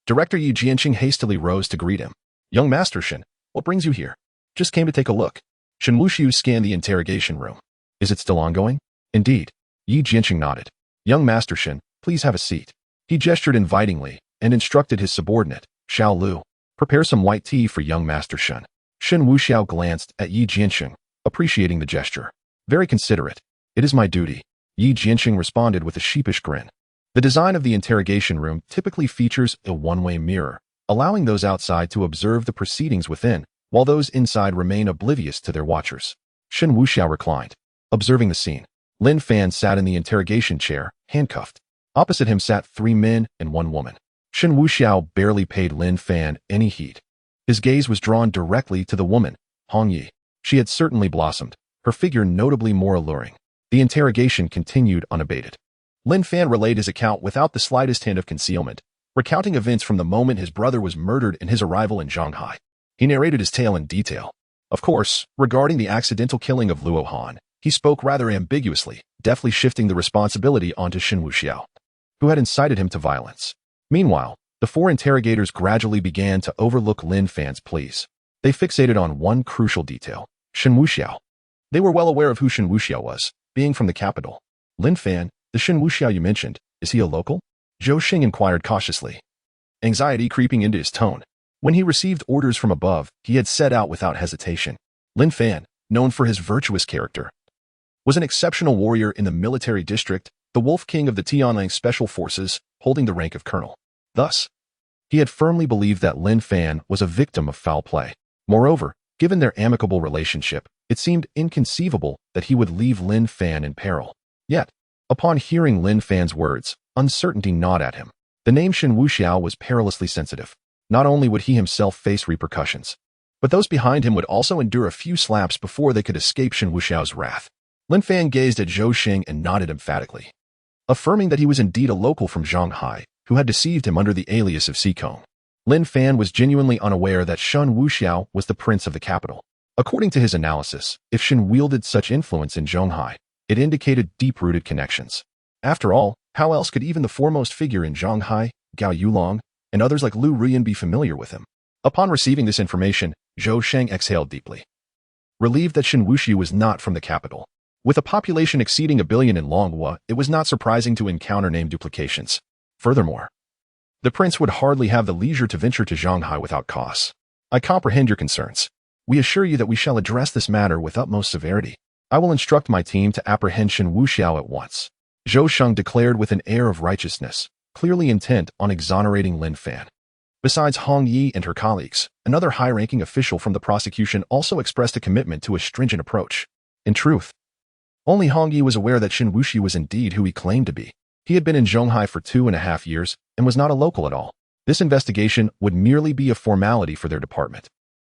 Director Yi Jianqing hastily rose to greet him. "Young Master Shen, what brings you here?" "Just came to take a look." Shen Wuxiao scanned the interrogation room. "Is it still ongoing?" "Indeed." Yi Jianqing nodded. "Young Master Shen, please have a seat." He gestured invitingly and instructed his subordinate, Xiao Lu, "Prepare some white tea for young Master Shen." Shen Wuxiao glanced at Yi Jianqing, appreciating the gesture. "Very considerate. It is my duty." Yi Jianqing responded with a sheepish grin. The design of the interrogation room typically features a one-way mirror, allowing those outside to observe the proceedings within, while those inside remain oblivious to their watchers. Shen Wuxiao reclined, observing the scene. Lin Fan sat in the interrogation chair, handcuffed. Opposite him sat 3 men and 1 woman. Shen Wuxiao barely paid Lin Fan any heed. His gaze was drawn directly to the woman, Hong Yi. She had certainly blossomed, her figure notably more alluring. The interrogation continued unabated. Lin Fan relayed his account without the slightest hint of concealment, recounting events from the moment his brother was murdered and his arrival in Shanghai. He narrated his tale in detail. Of course, regarding the accidental killing of Luo Han, he spoke rather ambiguously, deftly shifting the responsibility onto Shen Wuxiao, who had incited him to violence. Meanwhile, the 4 interrogators gradually began to overlook Lin Fan's pleas. They fixated on one crucial detail, Shen Wuxiao. They were well aware of who Shen Wuxiao was, being from the capital. "Lin Fan, the Shen Wuxiao you mentioned, is he a local?" Zhou Sheng inquired cautiously, anxiety creeping into his tone. When he received orders from above, he had set out without hesitation. Lin Fan, known for his virtuous character, was an exceptional warrior in the military district, the Wolf King of the Tianlang Special Forces, holding the rank of colonel. Thus, he had firmly believed that Lin Fan was a victim of foul play. Moreover, given their amicable relationship, it seemed inconceivable that he would leave Lin Fan in peril. Yet, upon hearing Lin Fan's words, uncertainty gnawed at him. The name Shen Wuxiao was perilously sensitive. Not only would he himself face repercussions, but those behind him would also endure a few slaps before they could escape Shen Wuxiao's wrath. Lin Fan gazed at Zhou Xing and nodded emphatically, affirming that he was indeed a local from Zhanghai who had deceived him under the alias of Sikong. Lin Fan was genuinely unaware that Shen Wuxiao was the prince of the capital. According to his analysis, if Shen wielded such influence in Zhanghai, it indicated deep-rooted connections. After all, how else could even the foremost figure in Zhanghai, Gao Yulong, and others like Lu Ruyan be familiar with him? Upon receiving this information, Zhou Sheng exhaled deeply, relieved that Shen Wuxiao was not from the capital. With a population exceeding 1 billion in Longhua, it was not surprising to encounter name duplications. Furthermore, the prince would hardly have the leisure to venture to Zhanghai without costs. I comprehend your concerns. We assure you that we shall address this matter with utmost severity. I will instruct my team to apprehend Shen Wuxiao at once, Zhou Sheng declared with an air of righteousness, clearly intent on exonerating Lin Fan. Besides Hong Yi and her colleagues, another high-ranking official from the prosecution also expressed a commitment to a stringent approach. In truth, only Hong Yi was aware that Shen Wuxiao was indeed who he claimed to be. He had been in Zhanghai for 2.5 years and was not a local at all. This investigation would merely be a formality for their department.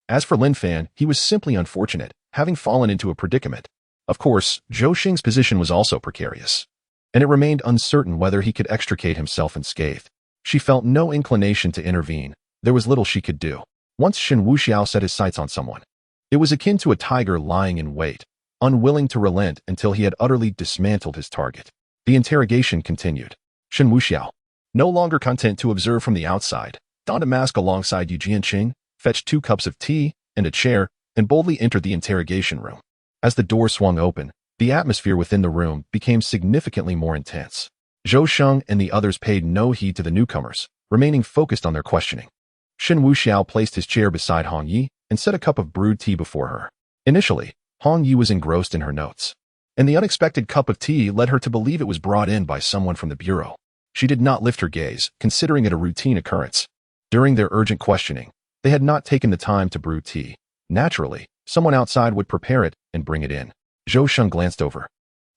As for Lin Fan, he was simply unfortunate, having fallen into a predicament. Of course, Zhou Xing's position was also precarious, and it remained uncertain whether he could extricate himself unscathed. She felt no inclination to intervene. There was little she could do. Once Shen Wuxiao set his sights on someone, it was akin to a tiger lying in wait, unwilling to relent until he had utterly dismantled his target. The interrogation continued. Shen Wuxiao, no longer content to observe from the outside, donned a mask alongside Yu Jianqing, fetched 2 cups of tea and a chair, and boldly entered the interrogation room. As the door swung open, the atmosphere within the room became significantly more intense. Zhou Sheng and the others paid no heed to the newcomers, remaining focused on their questioning. Shen Wuxiao placed his chair beside Hong Yi and set a cup of brewed tea before her. Initially, Hong Yi was engrossed in her notes, and the unexpected cup of tea led her to believe it was brought in by someone from the bureau. She did not lift her gaze, considering it a routine occurrence. During their urgent questioning, they had not taken the time to brew tea. Naturally, someone outside would prepare it and bring it in. Zhou Sheng glanced over,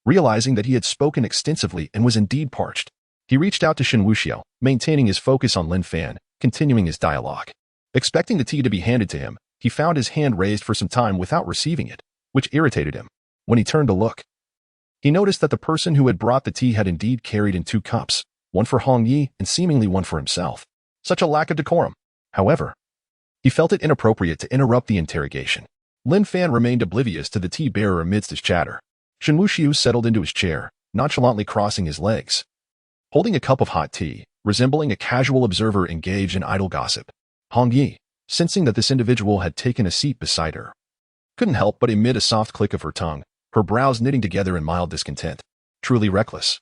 realizing that he had spoken extensively and was indeed parched. He reached out to Shen Wuxiao, maintaining his focus on Lin Fan, continuing his dialogue. Expecting the tea to be handed to him, he found his hand raised for some time without receiving it, which irritated him. When he turned to look, he noticed that the person who had brought the tea had indeed carried in 2 cups, one for Hong Yi and seemingly one for himself. Such a lack of decorum. However, he felt it inappropriate to interrupt the interrogation. Lin Fan remained oblivious to the tea bearer amidst his chatter. Shen Wuxiao settled into his chair, nonchalantly crossing his legs, holding a cup of hot tea, resembling a casual observer engaged in idle gossip. Hong Yi, sensing that this individual had taken a seat beside her, couldn't help but emit a soft click of her tongue, her brows knitting together in mild discontent. Truly reckless.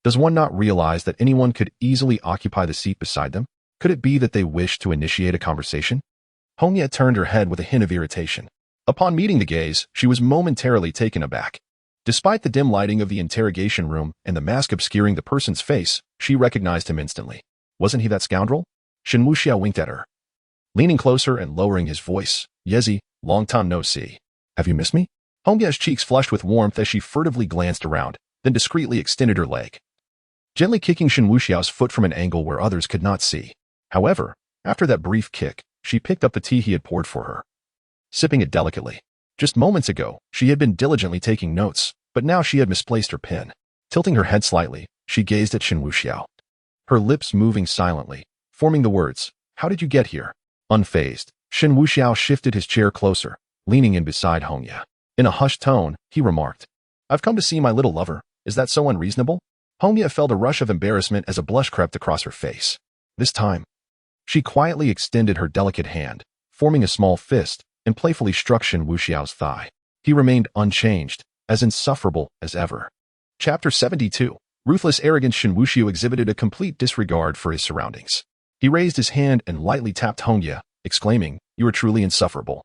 Does one not realize that anyone could easily occupy the seat beside them? Could it be that they wished to initiate a conversation? Hong Yi turned her head with a hint of irritation. Upon meeting the gaze, she was momentarily taken aback. Despite the dim lighting of the interrogation room and the mask obscuring the person's face, she recognized him instantly. Wasn't he that scoundrel? Shen Wuxiao winked at her, leaning closer and lowering his voice. Yezi, long time no see. Have you missed me? Hong Yi's cheeks flushed with warmth as she furtively glanced around, then discreetly extended her leg, gently kicking Shen Wuxiao's foot from an angle where others could not see. However, after that brief kick, she picked up the tea he had poured for her, sipping it delicately. Just moments ago, she had been diligently taking notes, but now she had misplaced her pen. Tilting her head slightly, she gazed at Shen Wuxiao, her lips moving silently, forming the words, "How did you get here?" Unfazed, Shen Wuxiao shifted his chair closer, leaning in beside Hong Yi. In a hushed tone, he remarked, "I've come to see my little lover. Is that so unreasonable?" Hong Yi felt a rush of embarrassment as a blush crept across her face. This time, she quietly extended her delicate hand, forming a small fist, and playfully struck Shen Wuxiao's thigh. He remained unchanged, as insufferable as ever. Chapter 72. Ruthless arrogant Shen Wuxiao exhibited a complete disregard for his surroundings. He raised his hand and lightly tapped Hong Yi, exclaiming, "You are truly insufferable.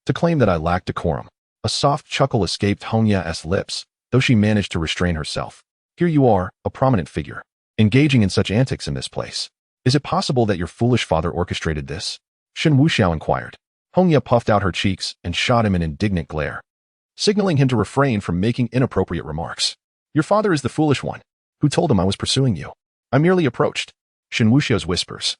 To claim that I lack decorum." A soft chuckle escaped Hong Yi's lips, though she managed to restrain herself. Here you are, a prominent figure, engaging in such antics in this place. Is it possible that your foolish father orchestrated this? Shen Wuxiao inquired. Hongye puffed out her cheeks and shot him an indignant glare, signaling him to refrain from making inappropriate remarks. Your father is the foolish one. Who told him I was pursuing you? I merely approached. Shen Wuxiao's whispers,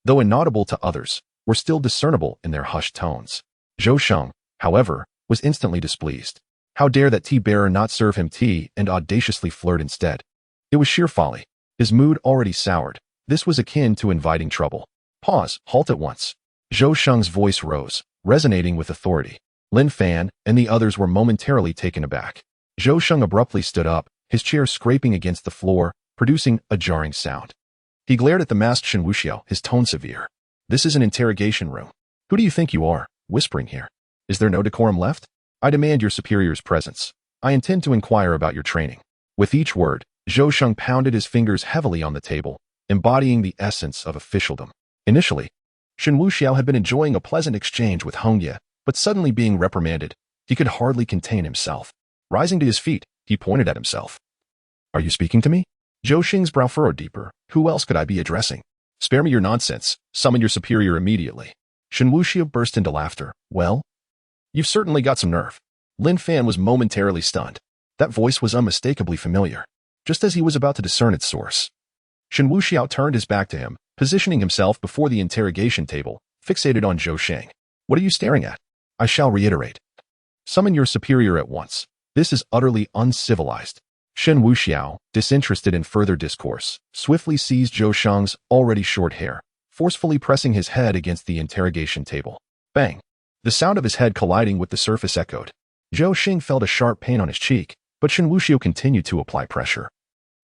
though inaudible to others, were still discernible in their hushed tones. Zhou Sheng, however, was instantly displeased. How dare that tea-bearer not serve him tea and audaciously flirt instead? It was sheer folly. His mood already soured. This was akin to inviting trouble. Pause, halt at once. Zhou Sheng's voice rose, resonating with authority. Lin Fan and the others were momentarily taken aback. Zhou Sheng abruptly stood up, his chair scraping against the floor, producing a jarring sound. He glared at the masked Shen Wuxiao, his tone severe. This is an interrogation room. Who do you think you are, whispering here? Is there no decorum left? I demand your superior's presence. I intend to inquire about your training. With each word, Zhou Sheng pounded his fingers heavily on the table, embodying the essence of officialdom. Initially, Shen Wuxiao had been enjoying a pleasant exchange with Hongye, but suddenly being reprimanded, he could hardly contain himself. Rising to his feet, he pointed at himself. Are you speaking to me? Zhou Sheng's brow furrowed deeper. Who else could I be addressing? Spare me your nonsense. Summon your superior immediately. Shen Wuxiao burst into laughter. Well, you've certainly got some nerve. Lin Fan was momentarily stunned. That voice was unmistakably familiar, just as he was about to discern its source. Shen Wuxiao turned his back to him, positioning himself before the interrogation table, fixated on Zhou Sheng. What are you staring at? I shall reiterate. Summon your superior at once. This is utterly uncivilized. Shen Wuxiao, disinterested in further discourse, swiftly seized Zhou Sheng's already short hair, forcefully pressing his head against the interrogation table. Bang! The sound of his head colliding with the surface echoed. Zhou Sheng felt a sharp pain on his cheek, but Shen Wuxiao continued to apply pressure.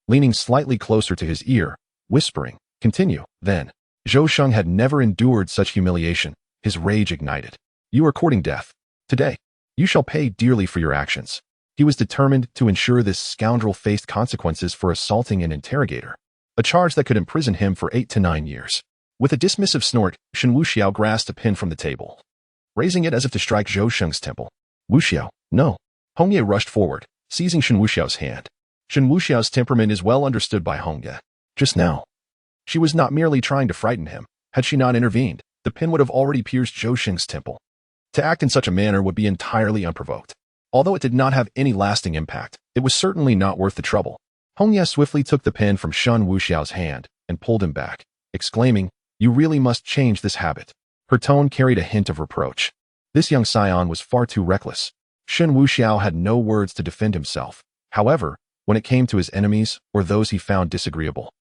Leaning slightly closer to his ear, whispering, Continue, then. Zhou Sheng had never endured such humiliation. His rage ignited. You are courting death. Today, you shall pay dearly for your actions. He was determined to ensure this scoundrel faced consequences for assaulting an interrogator, a charge that could imprison him for 8 to 9 years. With a dismissive snort, Shen Wuxiao grasped a pin from the table, raising it as if to strike Zhou Sheng's temple. Wuxiao, no. Hongye rushed forward, seizing Shen Wuxiao's hand. Shen Wuxiao's temperament is well understood by Hongye. Just now, she was not merely trying to frighten him. Had she not intervened, the pin would have already pierced Zhou Sheng's temple. To act in such a manner would be entirely unprovoked. Although it did not have any lasting impact, it was certainly not worth the trouble. Hongye swiftly took the pin from Shen Wuxiao's hand and pulled him back, exclaiming, You really must change this habit. Her tone carried a hint of reproach. This young scion was far too reckless. Shen Wuxiao had no words to defend himself. However, when it came to his enemies or those he found disagreeable,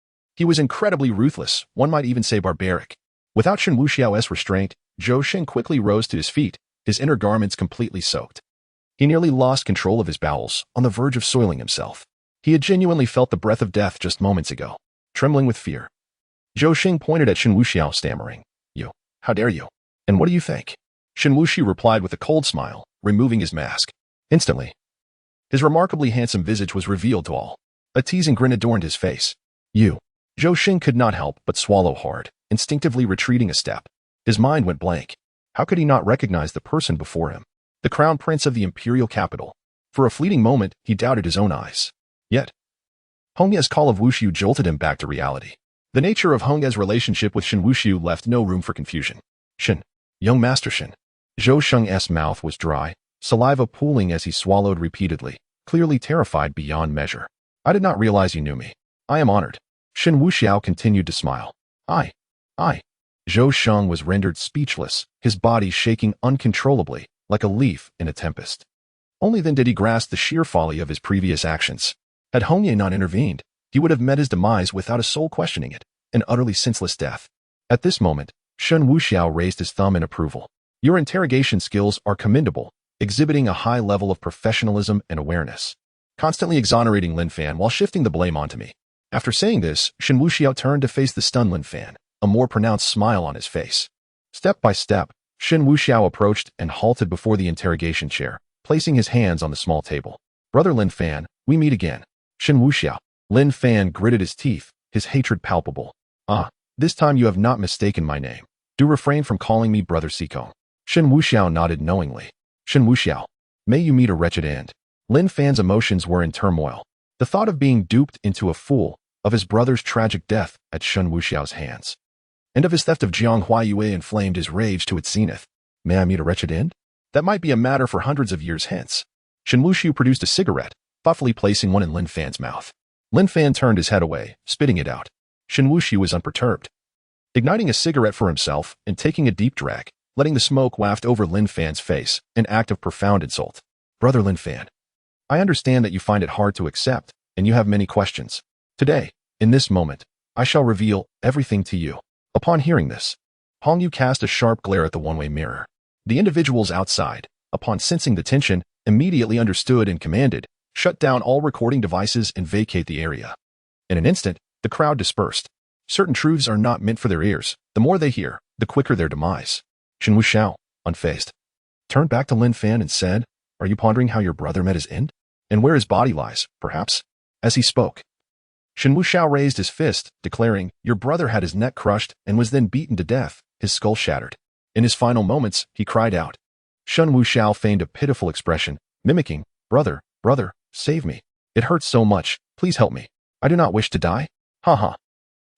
he was incredibly ruthless, one might even say barbaric. Without Shen Wuxiao's restraint, Zhou Sheng quickly rose to his feet, his inner garments completely soaked. He nearly lost control of his bowels, on the verge of soiling himself. He had genuinely felt the breath of death just moments ago, trembling with fear. Zhou Sheng pointed at Shen Wuxiao, stammering, You, how dare you? And what do you think? Shen Wuxiao replied with a cold smile, removing his mask. Instantly, his remarkably handsome visage was revealed to all. A teasing grin adorned his face. You. Zhou Sheng could not help but swallow hard, instinctively retreating a step. His mind went blank. How could he not recognize the person before him? The crown prince of the imperial capital. For a fleeting moment, he doubted his own eyes. Yet, Hongye's call of Wuxiao jolted him back to reality. The nature of Hongye's relationship with Shen Wuxiao left no room for confusion. Shen, young Master Shen. Zhou Sheng's mouth was dry, saliva pooling as he swallowed repeatedly, clearly terrified beyond measure. I did not realize you knew me. I am honored. Shen Wuxiao continued to smile. I. Zhou Sheng was rendered speechless, his body shaking uncontrollably, like a leaf in a tempest. Only then did he grasp the sheer folly of his previous actions. Had Hongye not intervened, he would have met his demise without a soul questioning it, an utterly senseless death. At this moment, Shen Wuxiao raised his thumb in approval. Your interrogation skills are commendable, exhibiting a high level of professionalism and awareness, constantly exonerating Lin Fan while shifting the blame onto me. After saying this, Shen Wuxiao turned to face the stunned Lin Fan, a more pronounced smile on his face. Step by step, Shen Wuxiao approached and halted before the interrogation chair, placing his hands on the small table. Brother Lin Fan, we meet again. Shen Wuxiao. Lin Fan gritted his teeth, his hatred palpable. This time you have not mistaken my name. Do refrain from calling me Brother Sikong. Shen Wuxiao nodded knowingly. Shen Wuxiao, may you meet a wretched end. Lin Fan's emotions were in turmoil. The thought of being duped into a fool, of his brother's tragic death at Shen Wuxiao's hands, and of his theft of Jiang Huayue inflamed his rage to its zenith. May I meet a wretched end? That might be a matter for hundreds of years hence. Shen Wuxiao produced a cigarette, thoughtfully placing one in Lin Fan's mouth. Lin Fan turned his head away, spitting it out. Shen Wuxiao was unperturbed, igniting a cigarette for himself and taking a deep drag, letting the smoke waft over Lin Fan's face, an act of profound insult. Brother Lin Fan, I understand that you find it hard to accept, and you have many questions. Today, in this moment, I shall reveal everything to you. Upon hearing this, Hong Yu cast a sharp glare at the one-way mirror. The individuals outside, upon sensing the tension, immediately understood and commanded, shut down all recording devices and vacate the area. In an instant, the crowd dispersed. Certain truths are not meant for their ears. The more they hear, the quicker their demise. Shen Wuxiao, unfazed, turned back to Lin Fan and said, "Are you pondering how your brother met his end? And where his body lies, perhaps?" As he spoke, Shen Wuxiao raised his fist, declaring, "Your brother had his neck crushed and was then beaten to death, his skull shattered." In his final moments, he cried out. Shen Wuxiao feigned a pitiful expression, mimicking, "Brother, brother, save me. It hurts so much. Please help me. I do not wish to die." Ha ha.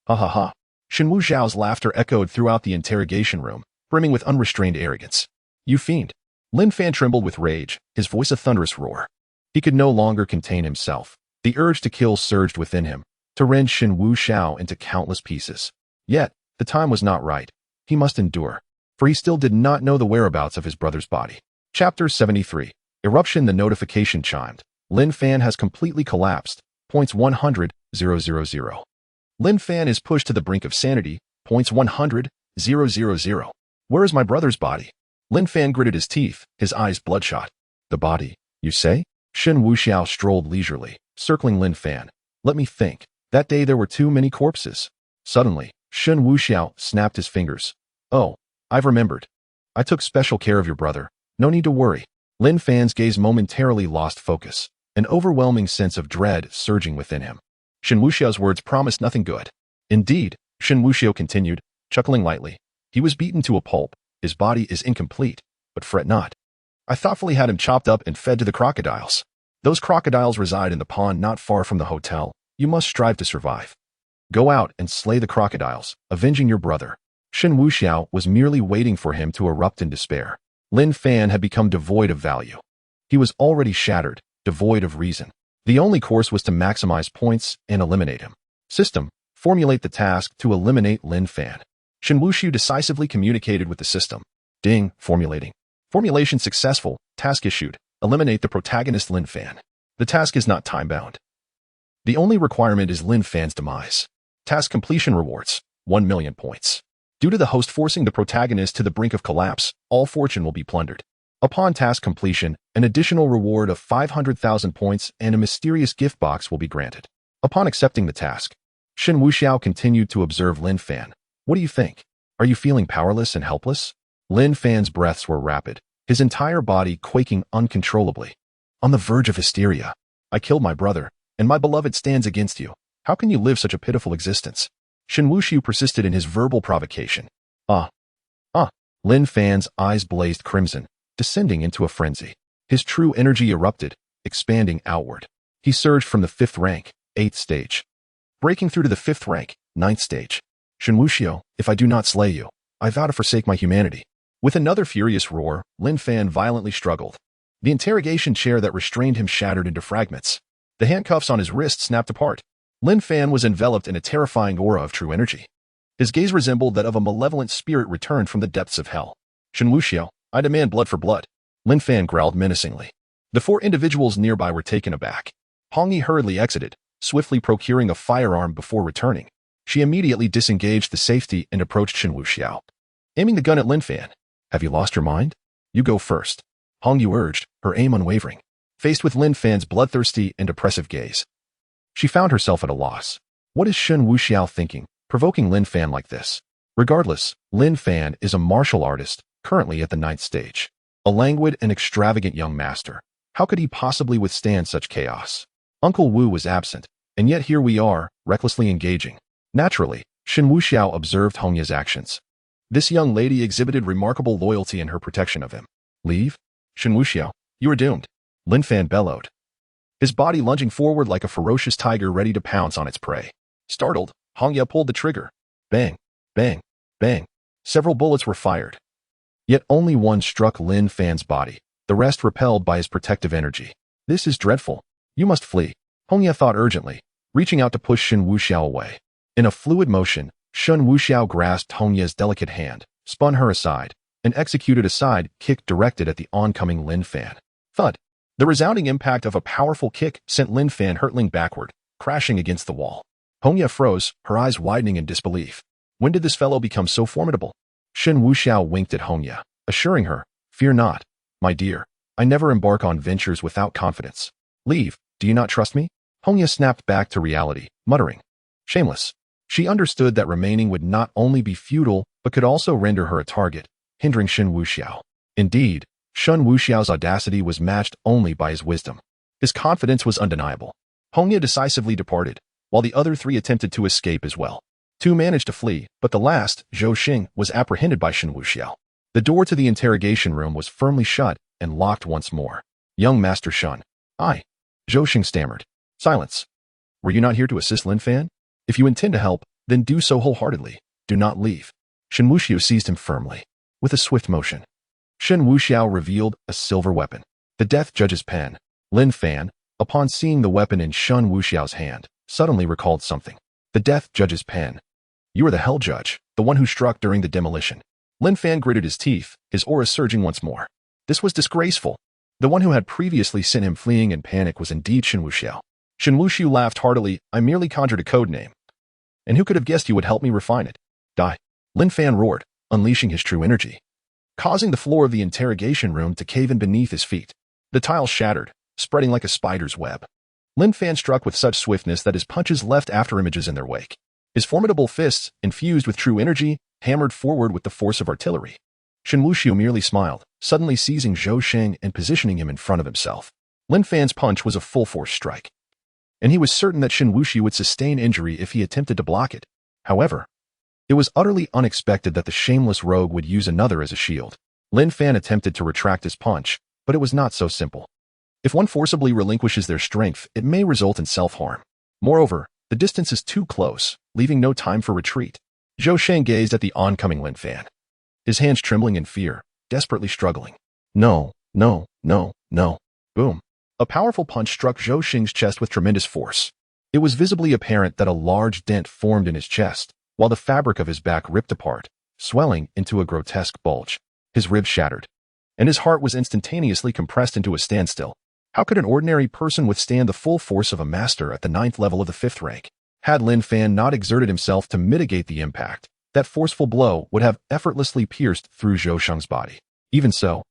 Ha ha ha. Shen Wuxiao's laughter echoed throughout the interrogation room, brimming with unrestrained arrogance. "You fiend." Lin Fan trembled with rage, his voice a thunderous roar. He could no longer contain himself. The urge to kill surged within him, to rend Shen Wuxiao into countless pieces. Yet, the time was not right. He must endure, for he still did not know the whereabouts of his brother's body. Chapter 73. Eruption. The notification chimed. Lin Fan has completely collapsed. Points 100,000. Lin Fan is pushed to the brink of sanity. Points 100,000. Where is my brother's body? Lin Fan gritted his teeth, his eyes bloodshot. The body, you say? Shen Wuxiao strolled leisurely, circling Lin Fan. Let me think. That day there were too many corpses. Suddenly, Shen Wuxiao snapped his fingers. Oh, I've remembered. I took special care of your brother. No need to worry. Lin Fan's gaze momentarily lost focus, an overwhelming sense of dread surging within him. Shen Wuxiao's words promised nothing good. Indeed, Shen Wuxiao continued, chuckling lightly. He was beaten to a pulp. His body is incomplete, but fret not. I thoughtfully had him chopped up and fed to the crocodiles. Those crocodiles reside in the pond not far from the hotel. You must strive to survive. Go out and slay the crocodiles, avenging your brother. Shen Wuxiao was merely waiting for him to erupt in despair. Lin Fan had become devoid of value. He was already shattered, devoid of reason. The only course was to maximize points and eliminate him. System, formulate the task to eliminate Lin Fan. Shen Wuxiao decisively communicated with the system. Ding, formulating. Formulation successful, task issued. Eliminate the protagonist Lin Fan. The task is not time-bound. The only requirement is Lin Fan's demise. Task completion rewards, 1 million points. Due to the host forcing the protagonist to the brink of collapse, all fortune will be plundered. Upon task completion, an additional reward of 500,000 points and a mysterious gift box will be granted. Upon accepting the task, Shen Wuxiao continued to observe Lin Fan. What do you think? Are you feeling powerless and helpless? Lin Fan's breaths were rapid, his entire body quaking uncontrollably. On the verge of hysteria. I killed my brother, and my beloved stands against you. How can you live such a pitiful existence? Shen Wuxiao persisted in his verbal provocation. Lin Fan's eyes blazed crimson, descending into a frenzy. His true energy erupted, expanding outward. He surged from the 5th rank, 8th stage, breaking through to the 5th rank, 9th stage. Shen Wuxiao, if I do not slay you, I vow to forsake my humanity. With another furious roar, Lin Fan violently struggled. The interrogation chair that restrained him shattered into fragments. The handcuffs on his wrist snapped apart. Lin Fan was enveloped in a terrifying aura of true energy. His gaze resembled that of a malevolent spirit returned from the depths of hell. Shen Wuxiao, I demand blood for blood. Lin Fan growled menacingly. The 4 individuals nearby were taken aback. Hong Yi hurriedly exited, swiftly procuring a firearm before returning. She immediately disengaged the safety and approached Shen Wuxiao, aiming the gun at Lin Fan. Have you lost your mind? You go first. Hong Yi urged, her aim unwavering. Faced with Lin Fan's bloodthirsty and oppressive gaze, she found herself at a loss. What is Shen Wuxiao thinking, provoking Lin Fan like this? Regardless, Lin Fan is a martial artist, currently at the 9th stage. A languid and extravagant young master. How could he possibly withstand such chaos? Uncle Wu was absent, and yet here we are, recklessly engaging. Naturally, Shen Wuxiao observed Hong Yi's actions. This young lady exhibited remarkable loyalty in her protection of him. Leave? Shen Wuxiao, you are doomed. Lin Fan bellowed. his body lunging forward like a ferocious tiger ready to pounce on its prey. Startled, Hongya pulled the trigger. Bang, bang, bang. Several bullets were fired. Yet only one struck Lin Fan's body, the rest repelled by his protective energy. This is dreadful. You must flee, Hongya thought urgently, reaching out to push Shen Wuxiao away. In a fluid motion, Shen Wuxiao grasped Hongya's delicate hand, spun her aside, and executed a side kick directed at the oncoming Lin Fan. Thud! The resounding impact of a powerful kick sent Lin Fan hurtling backward, crashing against the wall. Hongya froze, her eyes widening in disbelief. When did this fellow become so formidable? Shen Wuxiao winked at Hongya, assuring her, "Fear not, my dear. I never embark on ventures without confidence. Leave, do you not trust me?" Hongya snapped back to reality, muttering, "Shameless." She understood that remaining would not only be futile, but could also render her a target, hindering Shen Wuxiao. Indeed, Shen Wuxiao's audacity was matched only by his wisdom. His confidence was undeniable. Hongya decisively departed, while the other three attempted to escape as well. Two managed to flee, but the last, Zhou Xing, was apprehended by Shen Wuxiao. The door to the interrogation room was firmly shut and locked once more. "Young Master Shen." "I." Zhou Xing stammered. "Silence. Were you not here to assist Lin Fan? If you intend to help, then do so wholeheartedly. Do not leave." Shen Wuxiao seized him firmly. With a swift motion, Shen Wuxiao revealed a silver weapon, the Death Judge's pen. Lin Fan, upon seeing the weapon in Shen Wuxiao's hand, suddenly recalled something. The Death Judge's pen. "You are the Hell Judge, the one who struck during the demolition." Lin Fan gritted his teeth, his aura surging once more. This was disgraceful. The one who had previously sent him fleeing in panic was indeed Shen Wuxiao. Shen Wuxiao laughed heartily. "I merely conjured a code name. And who could have guessed you would help me refine it?" "Die." Lin Fan roared, unleashing his true energy, causing the floor of the interrogation room to cave in beneath his feet. The tiles shattered, spreading like a spider's web. Lin Fan struck with such swiftness that his punches left afterimages in their wake. His formidable fists, infused with true energy, hammered forward with the force of artillery. Shen Wuxiao merely smiled, suddenly seizing Zhou Xing and positioning him in front of himself. Lin Fan's punch was a full-force strike, and he was certain that Shen Wuxiao would sustain injury if he attempted to block it. However, it was utterly unexpected that the shameless rogue would use another as a shield. Lin Fan attempted to retract his punch, but it was not so simple. If one forcibly relinquishes their strength, it may result in self-harm. Moreover, the distance is too close, leaving no time for retreat. Zhou Xing gazed at the oncoming Lin Fan, his hands trembling in fear, desperately struggling. No, no, no, no. Boom. A powerful punch struck Zhou Xing's chest with tremendous force. It was visibly apparent that a large dent formed in his chest, while the fabric of his back ripped apart, swelling into a grotesque bulge. His ribs shattered, and his heart was instantaneously compressed into a standstill. How could an ordinary person withstand the full force of a master at the 9th level of the 5th rank? Had Lin Fan not exerted himself to mitigate the impact, that forceful blow would have effortlessly pierced through Zhou Xing's body. Even so,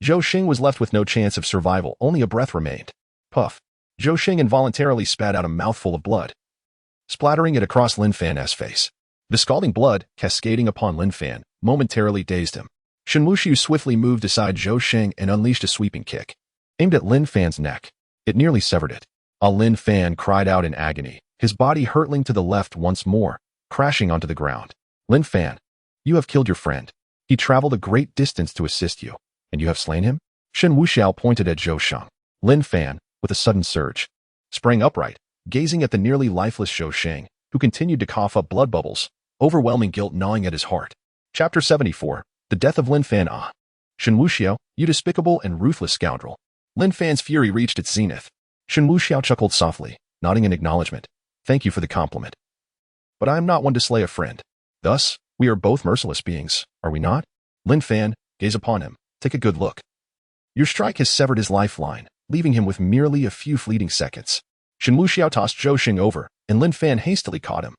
Zhou Xing was left with no chance of survival, only a breath remained. Puff. Zhou Xing involuntarily spat out a mouthful of blood, splattering it across Lin Fan's face. The scalding blood, cascading upon Lin Fan, momentarily dazed him. Shen Wuxiao swiftly moved aside Zhou Xing and unleashed a sweeping kick, aimed at Lin Fan's neck. It nearly severed it. Lin Fan cried out in agony, his body hurtling to the left once more, crashing onto the ground. "Lin Fan, you have killed your friend. He traveled a great distance to assist you, and you have slain him?" Shen Wuxiao pointed at Zhou Xing. Lin Fan, with a sudden surge, sprang upright, gazing at the nearly lifeless Zhou Xing, who continued to cough up blood bubbles, overwhelming guilt gnawing at his heart. Chapter 74. The Death of Lin Fan. Shen Wuxiao, you despicable and ruthless scoundrel. Lin Fan's fury reached its zenith. Shen Wuxiao chuckled softly, nodding in acknowledgement. "Thank you for the compliment. But I am not one to slay a friend. Thus, we are both merciless beings, are we not? Lin Fan, gaze upon him. Take a good look. Your strike has severed his lifeline, leaving him with merely a few fleeting seconds." Shen Wuxiao tossed Zhou Xing over, and Lin Fan hastily caught him.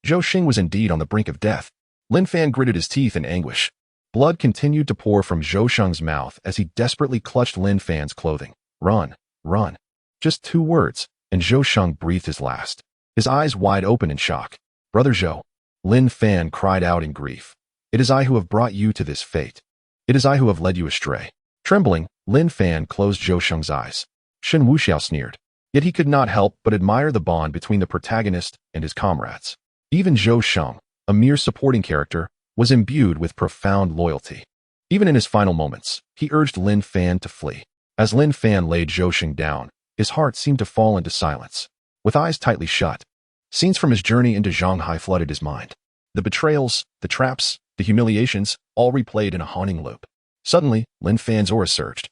Zhou Xing was indeed on the brink of death. Lin Fan gritted his teeth in anguish. Blood continued to pour from Zhou Xing's mouth as he desperately clutched Lin Fan's clothing. "Run, run." Just 2 words, and Zhou Xing breathed his last, his eyes wide open in shock. "Brother Zhou," Lin Fan cried out in grief. "It is I who have brought you to this fate. It is I who have led you astray." Trembling, Lin Fan closed Zhou Xing's eyes. Shen Wuxiao sneered. Yet he could not help but admire the bond between the protagonist and his comrades. Even Zhou Xing, a mere supporting character, was imbued with profound loyalty. Even in his final moments, he urged Lin Fan to flee. As Lin Fan laid Zhou Xing down, his heart seemed to fall into silence. With eyes tightly shut, scenes from his journey into Shanghai flooded his mind. The betrayals, the traps, the humiliations, all replayed in a haunting loop. Suddenly, Lin Fan's aura surged,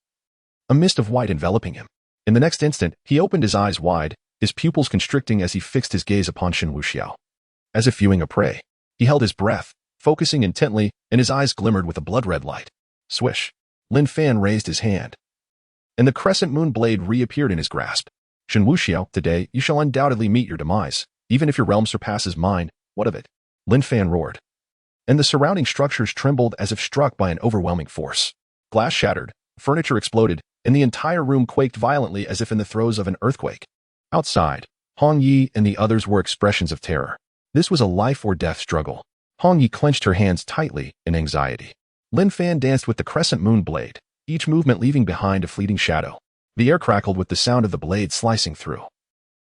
a mist of white enveloping him. In the next instant, he opened his eyes wide, his pupils constricting as he fixed his gaze upon Shen Wuxiao. As if viewing a prey, he held his breath, focusing intently, and his eyes glimmered with a blood-red light. Swish! Lin Fan raised his hand, and the crescent moon blade reappeared in his grasp. Shen Wuxiao, today you shall undoubtedly meet your demise, even if your realm surpasses mine. What of it? Lin Fan roared, and the surrounding structures trembled as if struck by an overwhelming force. Glass shattered, furniture exploded, and the entire room quaked violently as if in the throes of an earthquake. Outside, Hong Yi and the others were expressions of terror. This was a life-or-death struggle. Hong Yi clenched her hands tightly in anxiety. Lin Fan danced with the crescent moon blade, each movement leaving behind a fleeting shadow. The air crackled with the sound of the blade slicing through,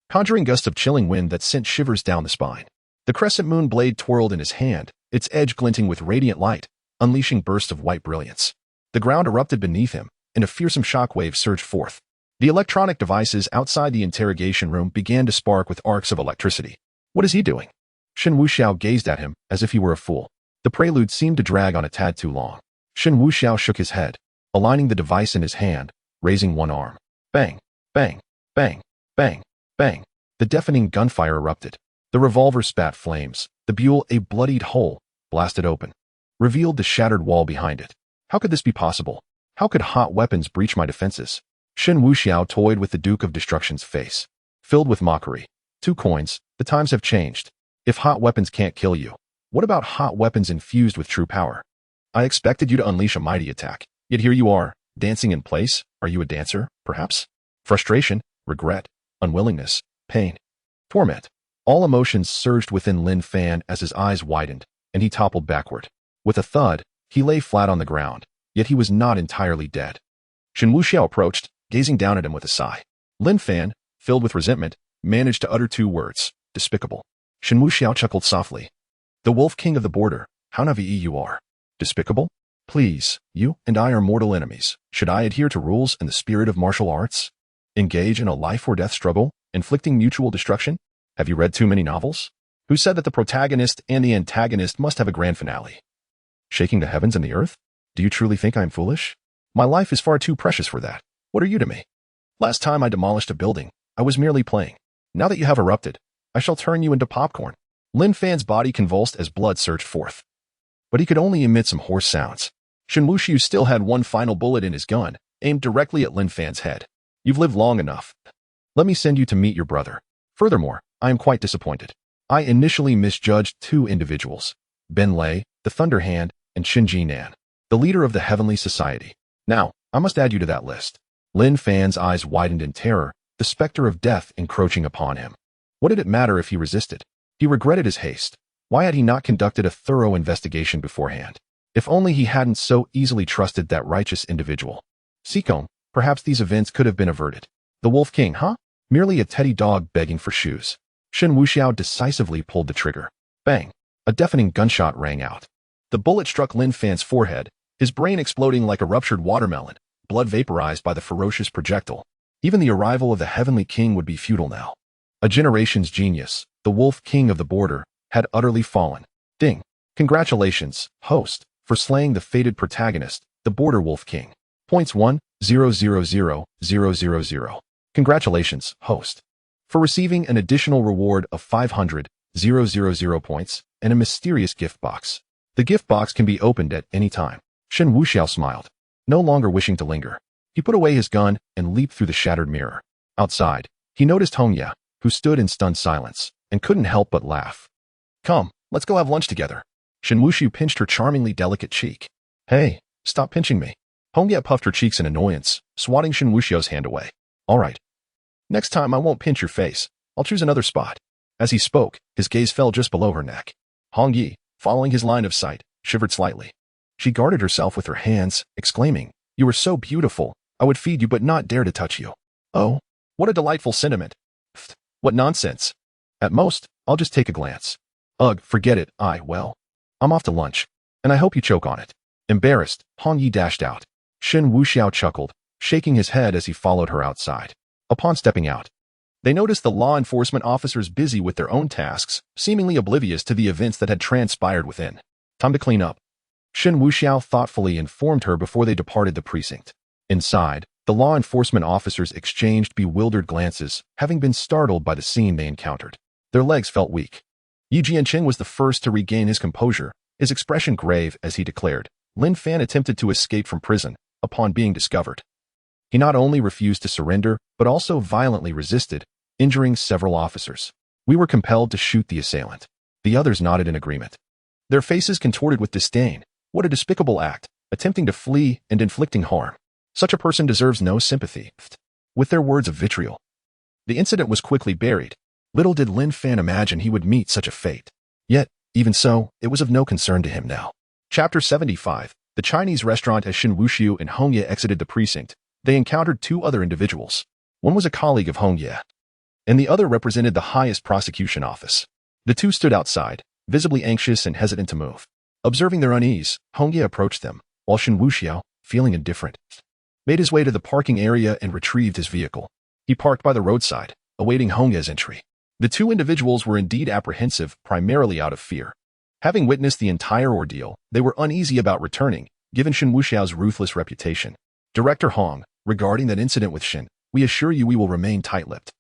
conjuring gusts of chilling wind that sent shivers down the spine. The crescent moon blade twirled in his hand, its edge glinting with radiant light, unleashing bursts of white brilliance. The ground erupted beneath him, and a fearsome shockwave surged forth. The electronic devices outside the interrogation room began to spark with arcs of electricity. What is he doing? Shen Wuxiao gazed at him as if he were a fool. The prelude seemed to drag on a tad too long. Shen Wuxiao shook his head, aligning the device in his hand, raising one arm. Bang, bang, bang, bang, bang. The deafening gunfire erupted. The revolver spat flames. The buell, a bloodied hole, blasted open, revealed the shattered wall behind it. How could this be possible? How could hot weapons breach my defenses? Shen Wuxiao toyed with the Duke of Destruction's face, filled with mockery. 2 coins, the times have changed. If hot weapons can't kill you, what about hot weapons infused with true power? I expected you to unleash a mighty attack, yet here you are, dancing in place. Are you a dancer, perhaps? Frustration, regret, unwillingness, pain, torment. All emotions surged within Lin Fan as his eyes widened, and he toppled backward. With a thud, he lay flat on the ground, yet he was not entirely dead. Shen Wuxiao approached, gazing down at him with a sigh. Lin Fan, filled with resentment, managed to utter 2 words, despicable. Shen Wuxiao chuckled softly. The Wolf King of the Border, how naive you are. Despicable? Please, you and I are mortal enemies. Should I adhere to rules in the spirit of martial arts? Engage in a life-or-death struggle, inflicting mutual destruction? Have you read too many novels? Who said that the protagonist and the antagonist must have a grand finale? Shaking the heavens and the earth? Do you truly think I am foolish? My life is far too precious for that. What are you to me? Last time I demolished a building, I was merely playing. Now that you have erupted, I shall turn you into popcorn. Lin Fan's body convulsed as blood surged forth, but he could only emit some hoarse sounds. Shen Wuxiao still had one final bullet in his gun, aimed directly at Lin Fan's head. You've lived long enough. Let me send you to meet your brother. Furthermore, I am quite disappointed. I initially misjudged 2 individuals, Ben Lei, the Thunder Hand, and Shen Jinan, the leader of the Heavenly Society. Now, I must add you to that list. Lin Fan's eyes widened in terror, the specter of death encroaching upon him. What did it matter if he resisted? He regretted his haste. Why had he not conducted a thorough investigation beforehand? If only he hadn't so easily trusted that righteous individual. Seacombe, perhaps these events could have been averted. The Wolf King, huh? Merely a teddy dog begging for shoes. Shen Wuxiao decisively pulled the trigger. Bang! A deafening gunshot rang out. The bullet struck Lin Fan's forehead, his brain exploding like a ruptured watermelon, blood vaporized by the ferocious projectile. Even the arrival of the Heavenly King would be futile now. A generation's genius, the Wolf King of the Border, had utterly fallen. Ding! Congratulations, host, for slaying the fated protagonist, the Border Wolf King. Points 1,000,000. Congratulations, host, for receiving an additional reward of 500,000 points and a mysterious gift box. The gift box can be opened at any time. Shen Wuxiao smiled, no longer wishing to linger. He put away his gun and leaped through the shattered mirror. Outside, he noticed Hong Yi, who stood in stunned silence, and couldn't help but laugh. Come, let's go have lunch together. Shen Wuxiao pinched her charmingly delicate cheek. Hey, stop pinching me. Hong Yi puffed her cheeks in annoyance, swatting Shen Wuxiao's hand away. All right. Next time I won't pinch your face. I'll choose another spot. As he spoke, his gaze fell just below her neck. Hong Yi, following his line of sight, shivered slightly. She guarded herself with her hands, exclaiming, You are so beautiful, I would feed you but not dare to touch you. Oh, what a delightful sentiment. Pfft, what nonsense. At most, I'll just take a glance. Ugh, forget it, I'm off to lunch, and I hope you choke on it. Embarrassed, Hong Yi dashed out. Shen Wuxiao chuckled, shaking his head as he followed her outside. Upon stepping out, they noticed the law enforcement officers busy with their own tasks, seemingly oblivious to the events that had transpired within. Time to clean up. Shen Wuxiao thoughtfully informed her before they departed the precinct. Inside, the law enforcement officers exchanged bewildered glances, having been startled by the scene they encountered. Their legs felt weak. Yi Jianqing was the first to regain his composure, his expression grave as he declared, Lin Fan attempted to escape from prison upon being discovered. He not only refused to surrender, but also violently resisted, injuring several officers. We were compelled to shoot the assailant. The others nodded in agreement. Their faces contorted with disdain. What a despicable act, attempting to flee and inflicting harm. Such a person deserves no sympathy. With their words of vitriol, the incident was quickly buried. Little did Lin Fan imagine he would meet such a fate. Yet, even so, it was of no concern to him now. Chapter 75. The Chinese restaurant. As Shen Wuxiao and Hong Ye exited the precinct, they encountered two other individuals. One was a colleague of Hong Ye, and the other represented the highest prosecution office. The two stood outside, visibly anxious and hesitant to move. Observing their unease, Hong Ye approached them, while Shen Wuxiao, feeling indifferent, made his way to the parking area and retrieved his vehicle. He parked by the roadside, awaiting Hong Ye's entry. The two individuals were indeed apprehensive, primarily out of fear. Having witnessed the entire ordeal, they were uneasy about returning, given Shen Wuxiao's ruthless reputation. Director Hong, regarding that incident with Shen, we assure you we will remain tight-lipped.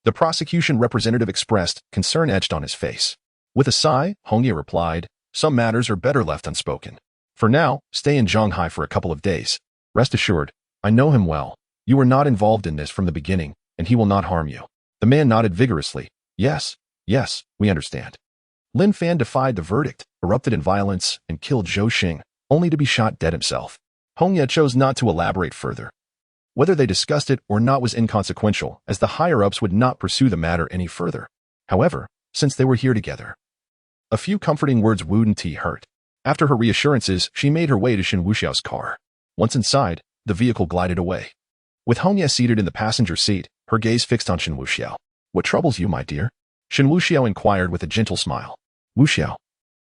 The prosecution representative expressed, concern etched on his face. With a sigh, Hong Ye replied, some matters are better left unspoken. For now, stay in Shanghai for a couple of days. Rest assured, I know him well. You were not involved in this from the beginning, and he will not harm you. The man nodded vigorously. Yes, we understand. Lin Fan defied the verdict, erupted in violence, and killed Zhou Xing, only to be shot dead himself. Hong Ye chose not to elaborate further. Whether they discussed it or not was inconsequential, as the higher-ups would not pursue the matter any further. However, since they were here together, a few comforting words wouldn't hurt. After her reassurances, she made her way to Shen Wuxiao's car. Once inside, the vehicle glided away. With Hong Ye seated in the passenger seat, her gaze fixed on Shen Wuxiao. What troubles you, my dear? Shen Wuxiao inquired with a gentle smile. Wuxiao,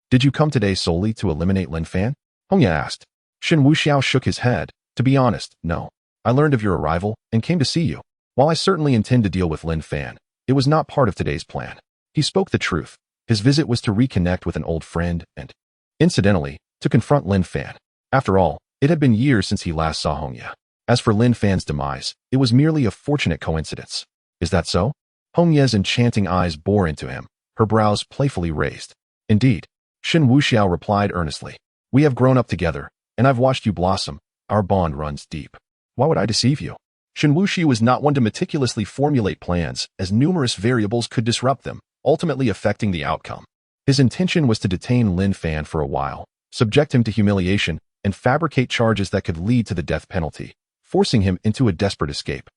did you come today solely to eliminate Lin Fan? Hong Ye asked. Shen Wuxiao shook his head. To be honest, no. I learned of your arrival and came to see you. While I certainly intend to deal with Lin Fan, it was not part of today's plan. He spoke the truth. His visit was to reconnect with an old friend and, incidentally, to confront Lin Fan. After all, it had been years since he last saw Hong Ye. As for Lin Fan's demise, it was merely a fortunate coincidence. Is that so? Hong Ye's enchanting eyes bore into him, her brows playfully raised. Indeed, Shen Wuxiao replied earnestly. We have grown up together, and I've watched you blossom. Our bond runs deep. Why would I deceive you? Shen Wuxiao was not one to meticulously formulate plans, as numerous variables could disrupt them, ultimately affecting the outcome. His intention was to detain Lin Fan for a while, subject him to humiliation, and fabricate charges that could lead to the death penalty, forcing him into a desperate escape,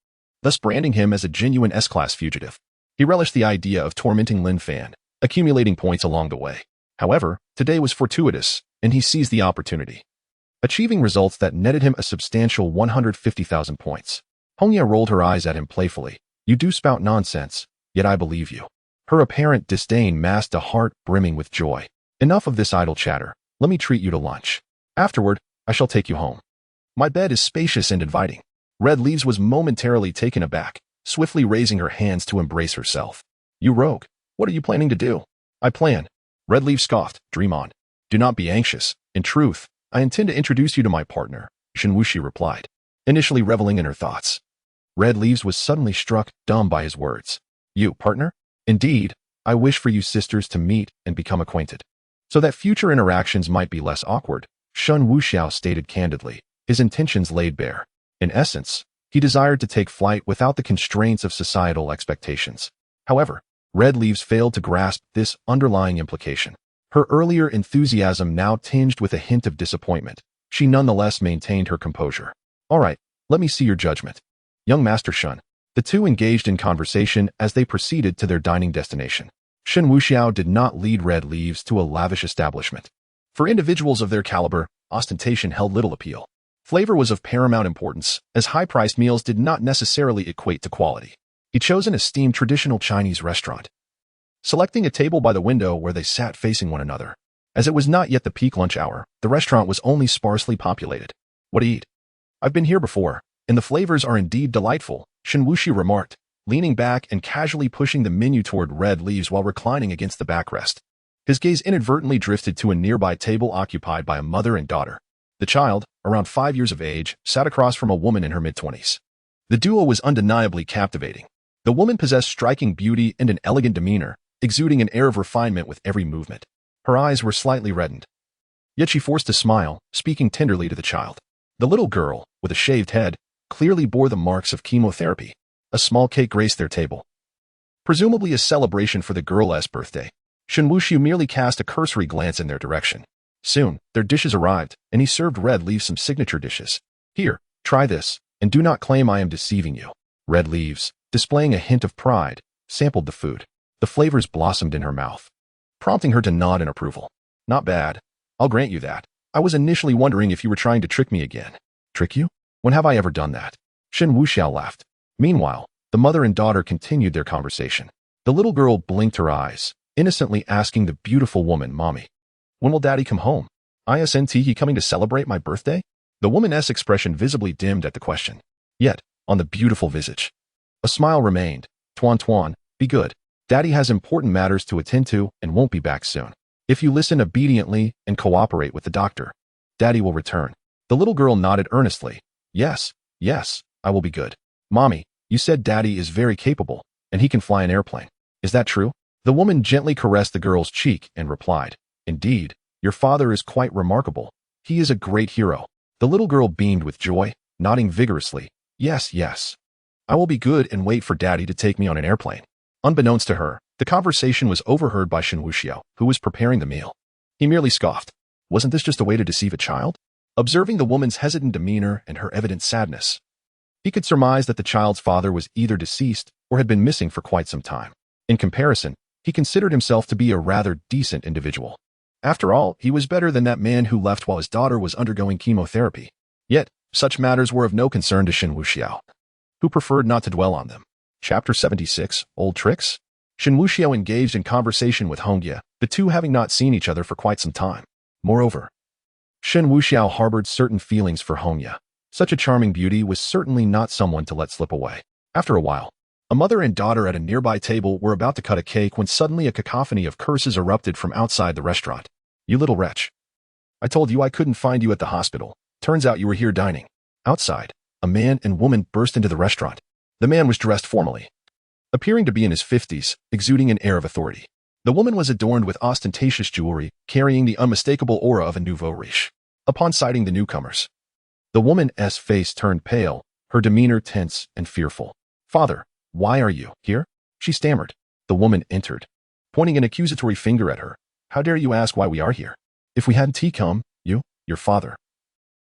thus branding him as a genuine S-class fugitive. He relished the idea of tormenting Lin Fan, accumulating points along the way. However, today was fortuitous, and he seized the opportunity, achieving results that netted him a substantial 150,000 points. Hong Ye rolled her eyes at him playfully. You do spout nonsense, yet I believe you. Her apparent disdain masked a heart brimming with joy. Enough of this idle chatter. Let me treat you to lunch. Afterward, I shall take you home. My bed is spacious and inviting. Red Leaves was momentarily taken aback, swiftly raising her hands to embrace herself. You rogue, what are you planning to do? I plan. Red Leaves scoffed. Dream on. Do not be anxious. In truth, I intend to introduce you to my partner, Shen Wuxiao replied, initially reveling in her thoughts. Red Leaves was suddenly struck dumb by his words. You, partner? Indeed, I wish for you sisters to meet and become acquainted, so that future interactions might be less awkward, Shen Wuxiao stated candidly, his intentions laid bare. In essence, he desired to take flight without the constraints of societal expectations. However, Red Leaves failed to grasp this underlying implication. Her earlier enthusiasm now tinged with a hint of disappointment. She nonetheless maintained her composure. All right, let me see your judgment. Young Master Shen. The two engaged in conversation as they proceeded to their dining destination. Shen Wuxiao did not lead Red Leaves to a lavish establishment. For individuals of their caliber, ostentation held little appeal. Flavor was of paramount importance, as high-priced meals did not necessarily equate to quality. He chose an esteemed traditional Chinese restaurant, selecting a table by the window where they sat facing one another. As it was not yet the peak lunch hour, the restaurant was only sparsely populated. What to eat? I've been here before, and the flavors are indeed delightful, Shen Wuxiao remarked, leaning back and casually pushing the menu toward red leaves while reclining against the backrest. His gaze inadvertently drifted to a nearby table occupied by a mother and daughter. The child, around 5 years of age, sat across from a woman in her mid-20s. The duo was undeniably captivating. The woman possessed striking beauty and an elegant demeanor, exuding an air of refinement with every movement. Her eyes were slightly reddened. Yet she forced a smile, speaking tenderly to the child. The little girl, with a shaved head, clearly bore the marks of chemotherapy. A small cake graced their table. Presumably a celebration for the girl's birthday. Shen Wuxiao merely cast a cursory glance in their direction. Soon, their dishes arrived, and he served Red Leaves some signature dishes. Here, try this, and do not claim I am deceiving you. Red Leaves, displaying a hint of pride, sampled the food. The flavors blossomed in her mouth, prompting her to nod in approval. Not bad. I'll grant you that. I was initially wondering if you were trying to trick me again. Trick you? When have I ever done that? Shen Wuxiao laughed. Meanwhile, the mother and daughter continued their conversation. The little girl blinked her eyes, innocently asking the beautiful woman, Mommy, when will Daddy come home? Isn't he coming to celebrate my birthday? The woman's expression visibly dimmed at the question. Yet, on the beautiful visage, a smile remained. Tuan, be good. Daddy has important matters to attend to and won't be back soon. If you listen obediently and cooperate with the doctor, Daddy will return. The little girl nodded earnestly. Yes, I will be good. Mommy, you said Daddy is very capable, and he can fly an airplane. Is that true? The woman gently caressed the girl's cheek and replied, Indeed, your father is quite remarkable. He is a great hero. The little girl beamed with joy, nodding vigorously. Yes. I will be good and wait for Daddy to take me on an airplane. Unbeknownst to her, the conversation was overheard by Shen Wuxiao, who was preparing the meal. He merely scoffed. Wasn't this just a way to deceive a child? Observing the woman's hesitant demeanor and her evident sadness, he could surmise that the child's father was either deceased or had been missing for quite some time. In comparison, he considered himself to be a rather decent individual. After all, he was better than that man who left while his daughter was undergoing chemotherapy. Yet, such matters were of no concern to Shen Wuxiao, who preferred not to dwell on them. Chapter 76, Old Tricks? Shen Wuxiao engaged in conversation with Hongya, the two having not seen each other for quite some time. Moreover, Shen Wuxiao harbored certain feelings for Hongya. Such a charming beauty was certainly not someone to let slip away. After a while, a mother and daughter at a nearby table were about to cut a cake when suddenly a cacophony of curses erupted from outside the restaurant. You little wretch. I told you I couldn't find you at the hospital. Turns out you were here dining. Outside, a man and woman burst into the restaurant. The man was dressed formally, appearing to be in his 50s, exuding an air of authority. The woman was adorned with ostentatious jewelry, carrying the unmistakable aura of a nouveau riche. Upon sighting the newcomers, the woman's face turned pale, her demeanor tense and fearful. Father, why are you here? She stammered. The woman entered, pointing an accusatory finger at her. How dare you ask why we are here? If we hadn't come, you, your father,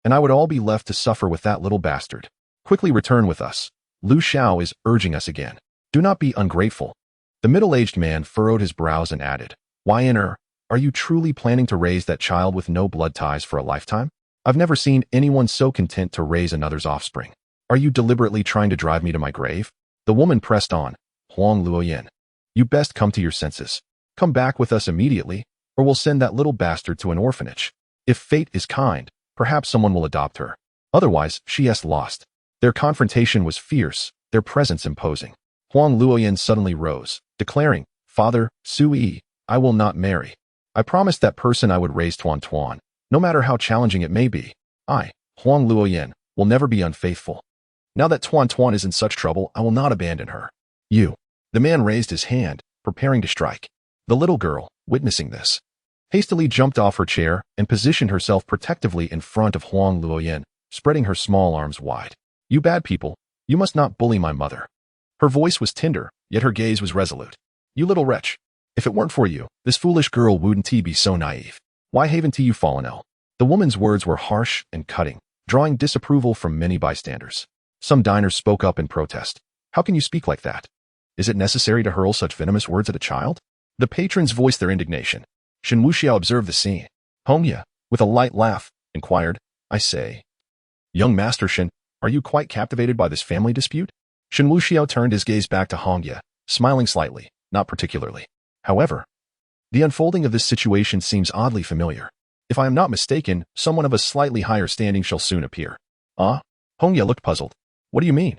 and I would all be left to suffer with that little bastard. Quickly return with us. Lu Xiao is urging us again. Do not be ungrateful. The middle-aged man furrowed his brows and added, Why in are you truly planning to raise that child with no blood ties for a lifetime? I've never seen anyone so content to raise another's offspring. Are you deliberately trying to drive me to my grave? The woman pressed on. Huang Luoyan, you best come to your senses. Come back with us immediately, or we'll send that little bastard to an orphanage. If fate is kind, perhaps someone will adopt her. Otherwise, she is lost. Their confrontation was fierce, their presence imposing. Huang Luoyan suddenly rose, declaring, Father, Sui, I will not marry. I promised that person I would raise Tuan, no matter how challenging it may be. I, Huang Luoyan, will never be unfaithful. Now that Tuan is in such trouble, I will not abandon her. You. The man raised his hand, preparing to strike. The little girl, witnessing this, hastily jumped off her chair and positioned herself protectively in front of Huang Luoyan, spreading her small arms wide. You bad people, you must not bully my mother. Her voice was tender, yet her gaze was resolute. You little wretch. If it weren't for you, this foolish girl wouldn't be so naive. Why haven't you fallen ill? The woman's words were harsh and cutting, drawing disapproval from many bystanders. Some diners spoke up in protest. How can you speak like that? Is it necessary to hurl such venomous words at a child? The patrons voiced their indignation. Shen Wuxiao observed the scene. Hongya, with a light laugh, inquired, I say, Young Master Shen, are you quite captivated by this family dispute? Shen Wuxiao turned his gaze back to Hongya, smiling slightly, not particularly. However, the unfolding of this situation seems oddly familiar. If I am not mistaken, someone of a slightly higher standing shall soon appear. Ah? Hongya looked puzzled. What do you mean?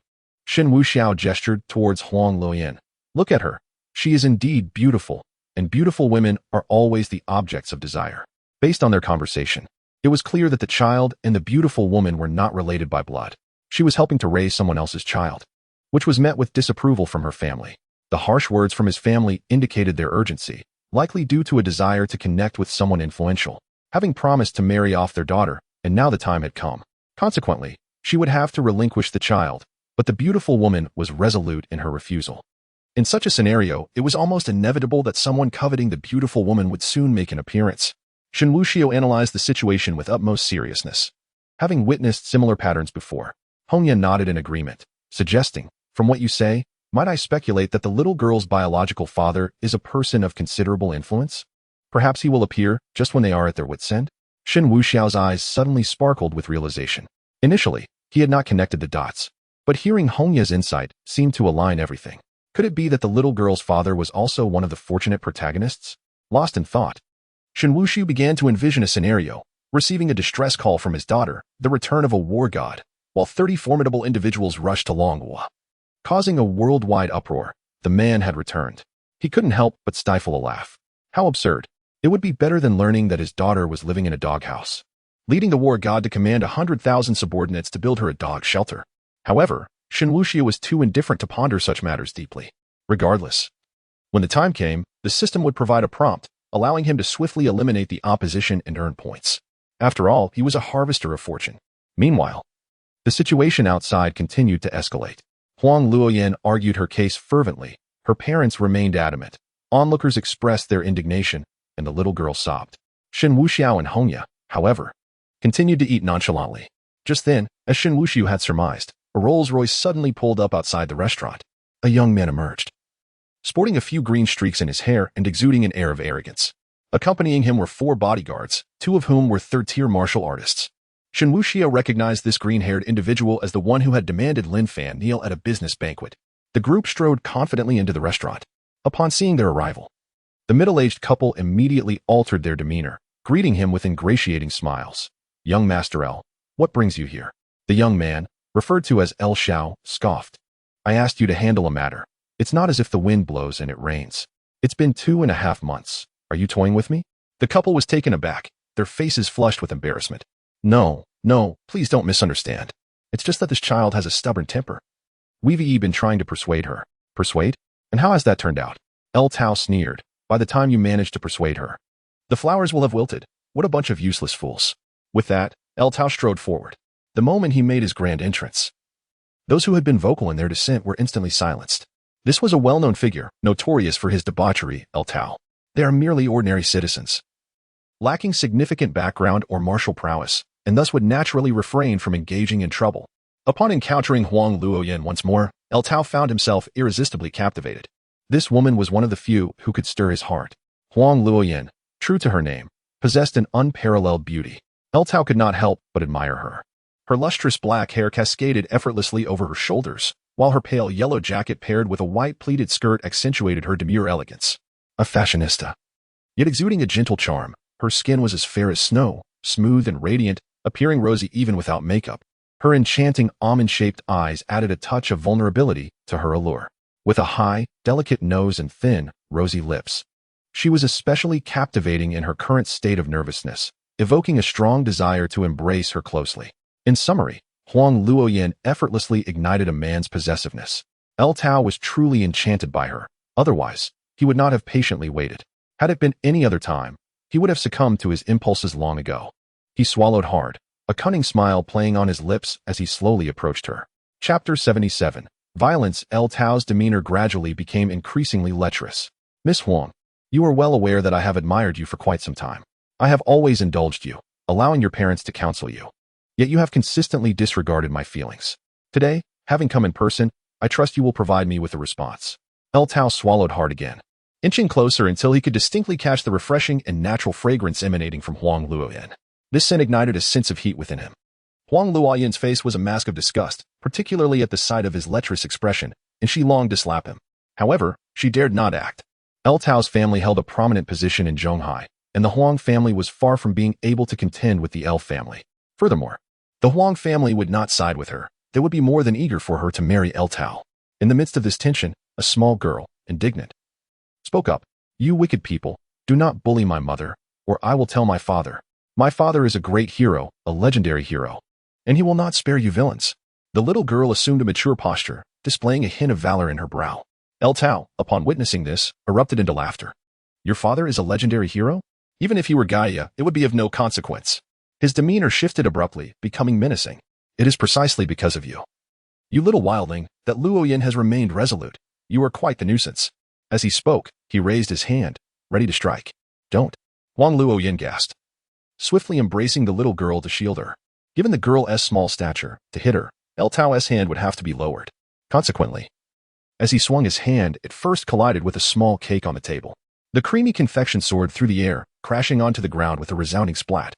Shen Wuxiao gestured towards Huang Luoyan. Look at her. She is indeed beautiful, and beautiful women are always the objects of desire. Based on their conversation, it was clear that the child and the beautiful woman were not related by blood. She was helping to raise someone else's child, which was met with disapproval from her family. The harsh words from his family indicated their urgency, likely due to a desire to connect with someone influential, having promised to marry off their daughter, and now the time had come. Consequently, she would have to relinquish the child, but the beautiful woman was resolute in her refusal. In such a scenario, it was almost inevitable that someone coveting the beautiful woman would soon make an appearance. Shen Wuxiao analyzed the situation with utmost seriousness. Having witnessed similar patterns before, Hongyan nodded in agreement, suggesting, "From what you say, might I speculate that the little girl's biological father is a person of considerable influence? Perhaps he will appear just when they are at their wits' end?" Shen Wuxiao's eyes suddenly sparkled with realization. Initially, he had not connected the dots, but hearing Hongyan's insight seemed to align everything. Could it be that the little girl's father was also one of the fortunate protagonists? Lost in thought, Shen Wuxiao began to envision a scenario, receiving a distress call from his daughter, the return of a war god, while 30 formidable individuals rushed to Longhua. Causing a worldwide uproar, the man had returned. He couldn't help but stifle a laugh. How absurd. It would be better than learning that his daughter was living in a doghouse, leading the war god to command 100,000 subordinates to build her a dog shelter. However, Shen Wuxiao was too indifferent to ponder such matters deeply. Regardless, when the time came, the system would provide a prompt, allowing him to swiftly eliminate the opposition and earn points. After all, he was a harvester of fortune. Meanwhile, the situation outside continued to escalate. Huang Luoyan argued her case fervently. Her parents remained adamant. Onlookers expressed their indignation, and the little girl sobbed. Shen Wuxiao and Hongya, however, continued to eat nonchalantly. Just then, as Shen Wuxiao had surmised, a Rolls-Royce suddenly pulled up outside the restaurant. A young man emerged, sporting a few green streaks in his hair and exuding an air of arrogance. Accompanying him were 4 bodyguards, 2 of whom were third-tier martial artists. Shen Wuxiao recognized this green-haired individual as the one who had demanded Lin Fan kneel at a business banquet. The group strode confidently into the restaurant. Upon seeing their arrival, the middle-aged couple immediately altered their demeanor, greeting him with ingratiating smiles. "Young Master L, what brings you here?" The young man, referred to as El Xiao, scoffed. "I asked you to handle a matter. It's not as if the wind blows and it rains. It's been 2.5 months. Are you toying with me?" The couple was taken aback, their faces flushed with embarrassment. No, please don't misunderstand. It's just that this child has a stubborn temper. We've been trying to persuade her." "Persuade? And how has that turned out?" El Tao sneered. "By the time you manage to persuade her, the flowers will have wilted. What a bunch of useless fools." With that, El Tao strode forward. The moment he made his grand entrance, those who had been vocal in their dissent were instantly silenced. This was a well-known figure, notorious for his debauchery, El Tao. They are merely ordinary citizens, lacking significant background or martial prowess, and thus would naturally refrain from engaging in trouble. Upon encountering Huang Luoyan once more, El Tao found himself irresistibly captivated. This woman was one of the few who could stir his heart. Huang Luoyan, true to her name, possessed an unparalleled beauty. El Tao could not help but admire her. Her lustrous black hair cascaded effortlessly over her shoulders, while her pale yellow jacket paired with a white pleated skirt accentuated her demure elegance. A fashionista, yet exuding a gentle charm, her skin was as fair as snow, smooth and radiant, appearing rosy even without makeup. Her enchanting almond-shaped eyes added a touch of vulnerability to her allure. With a high, delicate nose and thin, rosy lips, she was especially captivating in her current state of nervousness, evoking a strong desire to embrace her closely. In summary, Huang Luoyan effortlessly ignited a man's possessiveness. El Tao was truly enchanted by her. Otherwise, he would not have patiently waited. Had it been any other time, he would have succumbed to his impulses long ago. He swallowed hard, a cunning smile playing on his lips as he slowly approached her. Chapter 77. Violence. El Tao's demeanor gradually became increasingly lecherous. "Miss Huang, you are well aware that I have admired you for quite some time. I have always indulged you, allowing your parents to counsel you. Yet you have consistently disregarded my feelings. Today, having come in person, I trust you will provide me with a response." El Tao swallowed hard again, inching closer until he could distinctly catch the refreshing and natural fragrance emanating from Huang Luoyan. This scent ignited a sense of heat within him. Huang Luoyan's face was a mask of disgust, particularly at the sight of his lecherous expression, and she longed to slap him. However, she dared not act. El Tao's family held a prominent position in Zhonghai, and the Huang family was far from being able to contend with the El family. Furthermore, the Huang family would not side with her, they would be more than eager for her to marry Tao. In the midst of this tension, a small girl, indignant, spoke up. "You wicked people, do not bully my mother, or I will tell my father. My father is a great hero, a legendary hero, and he will not spare you villains." The little girl assumed a mature posture, displaying a hint of valor in her brow. Tao, upon witnessing this, erupted into laughter. "Your father is a legendary hero? Even if he were Gaia, it would be of no consequence." His demeanor shifted abruptly, becoming menacing. "It is precisely because of you, you little wildling, that Luoyin has remained resolute. You are quite the nuisance." As he spoke, he raised his hand, ready to strike. "Don't." Huang Luoyin gasped, swiftly embracing the little girl to shield her. Given the girl's small stature, to hit her, Tao's hand would have to be lowered. Consequently, as he swung his hand, it first collided with a small cake on the table. The creamy confection soared through the air, crashing onto the ground with a resounding splat,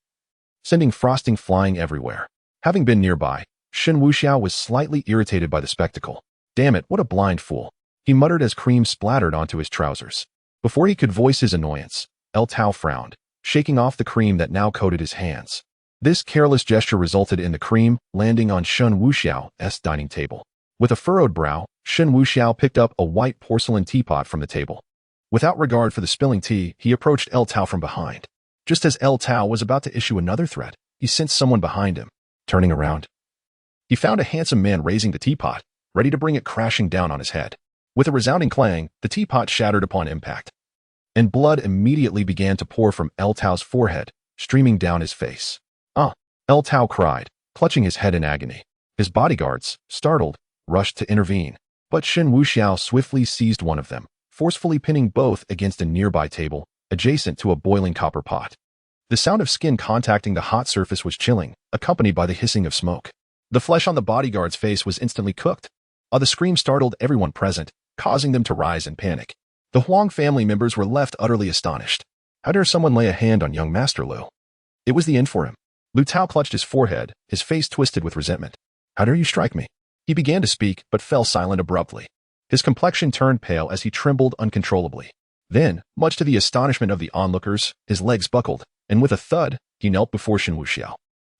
sending frosting flying everywhere. Having been nearby, Shen Wuxiao was slightly irritated by the spectacle. "Damn it, what a blind fool," he muttered as cream splattered onto his trousers. Before he could voice his annoyance, Tao frowned, shaking off the cream that now coated his hands. This careless gesture resulted in the cream landing on Shen Wuxiao's dining table. With a furrowed brow, Shen Wuxiao picked up a white porcelain teapot from the table. Without regard for the spilling tea, he approached Tao from behind. Just as Tao was about to issue another threat, he sensed someone behind him. Turning around, he found a handsome man raising the teapot, ready to bring it crashing down on his head. With a resounding clang, the teapot shattered upon impact, and blood immediately began to pour from Tao's forehead, streaming down his face. "Ah!" Tao cried, clutching his head in agony. His bodyguards, startled, rushed to intervene, but Shen Wuxiao swiftly seized one of them, forcefully pinning both against a nearby table, adjacent to a boiling copper pot. The sound of skin contacting the hot surface was chilling, accompanied by the hissing of smoke. The flesh on the bodyguard's face was instantly cooked. The scream startled everyone present, causing them to rise in panic. The Huang family members were left utterly astonished. How dare someone lay a hand on young Master Lu? It was the end for him. Lu Tao clutched his forehead, his face twisted with resentment. "How dare you strike me?" He began to speak, but fell silent abruptly. His complexion turned pale as he trembled uncontrollably. Then, much to the astonishment of the onlookers, his legs buckled, and with a thud, he knelt before Shen Wuxiao.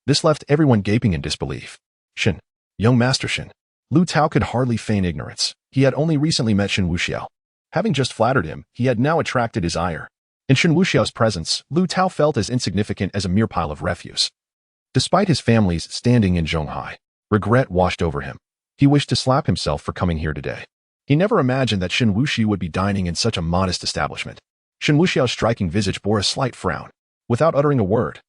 This left everyone gaping in disbelief. "Shen, young Master Shen." Lu Tao could hardly feign ignorance. He had only recently met Shen Wuxiao. Having just flattered him, he had now attracted his ire. In Shen Wuxiao's presence, Lu Tao felt as insignificant as a mere pile of refuse. Despite his family's standing in Zhonghai, regret washed over him. He wished to slap himself for coming here today. He never imagined that Shen Wuxi would be dining in such a modest establishment. Shen Wuxiao's striking visage bore a slight frown. Without uttering a word,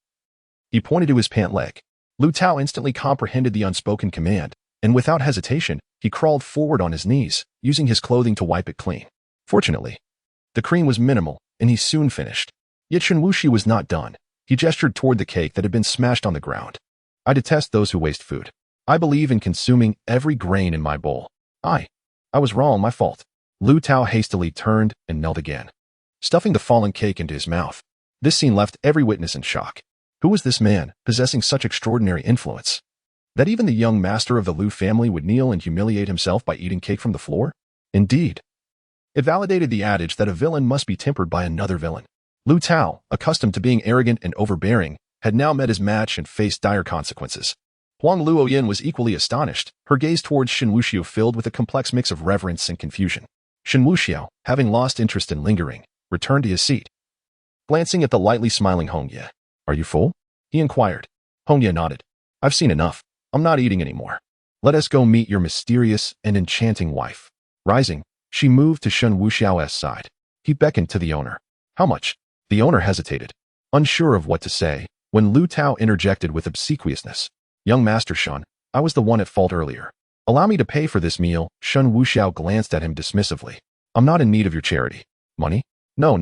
he pointed to his pant leg. Lu Tao instantly comprehended the unspoken command, and without hesitation, he crawled forward on his knees, using his clothing to wipe it clean. Fortunately, the cream was minimal, and he soon finished. Yet Shen Wuxi was not done. He gestured toward the cake that had been smashed on the ground. "I detest those who waste food. I believe in consuming every grain in my bowl. I was wrong, my fault." Lu Tao hastily turned and knelt again, stuffing the fallen cake into his mouth. This scene left every witness in shock. Who was this man, possessing such extraordinary influence, that even the young master of the Lu family would kneel and humiliate himself by eating cake from the floor? Indeed, it validated the adage that a villain must be tempered by another villain. Lu Tao, accustomed to being arrogant and overbearing, had now met his match and faced dire consequences. Huang Luoyin was equally astonished, her gaze towards Shen Wuxiao filled with a complex mix of reverence and confusion. Shen Wuxiao, having lost interest in lingering, returned to his seat. Glancing at the lightly smiling Hongye, "Are you full?" he inquired. Hongye nodded. "I've seen enough. I'm not eating anymore. Let us go meet your mysterious and enchanting wife." Rising, she moved to Shen Wuxiao's side. He beckoned to the owner. "How much?" The owner hesitated, unsure of what to say, when Lu Tao interjected with obsequiousness. "Young Master Shen, I was the one at fault earlier. Allow me to pay for this meal." Shen Wuxiao glanced at him dismissively. "I'm not in need of your charity. Money? No.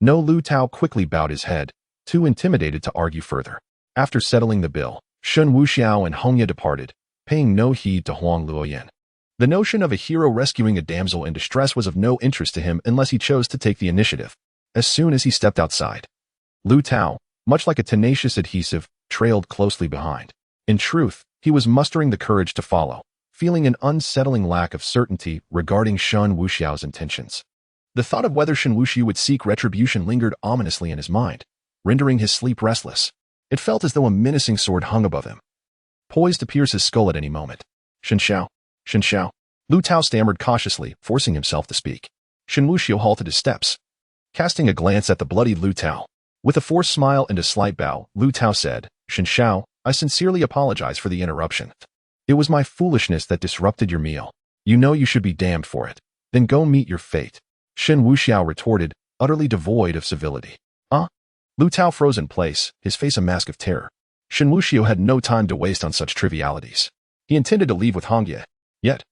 No, Lu Tao quickly bowed his head, too intimidated to argue further. After settling the bill, Shen Wuxiao and Hongye departed, paying no heed to Huang Luoyin. The notion of a hero rescuing a damsel in distress was of no interest to him unless he chose to take the initiative. As soon as he stepped outside, Lu Tao, much like a tenacious adhesive, trailed closely behind. In truth, he was mustering the courage to follow, feeling an unsettling lack of certainty regarding Shen Wuxiao's intentions. The thought of whether Shen Wuxi would seek retribution lingered ominously in his mind, rendering his sleep restless. It felt as though a menacing sword hung above him, poised to pierce his skull at any moment. Shen Xiao, Shen Xiao. Lu Tao stammered cautiously, forcing himself to speak. Shen Wuxiao halted his steps, casting a glance at the bloodied Lu Tao. With a forced smile and a slight bow, Lu Tao said, Shen Xiao, I sincerely apologize for the interruption. It was my foolishness that disrupted your meal. You know you should be damned for it. Then go meet your fate. Shen Wuxiao retorted, utterly devoid of civility. Lu Tao froze in place, his face a mask of terror. Shen Wuxiao had no time to waste on such trivialities. He intended to leave with Hongye. Yet,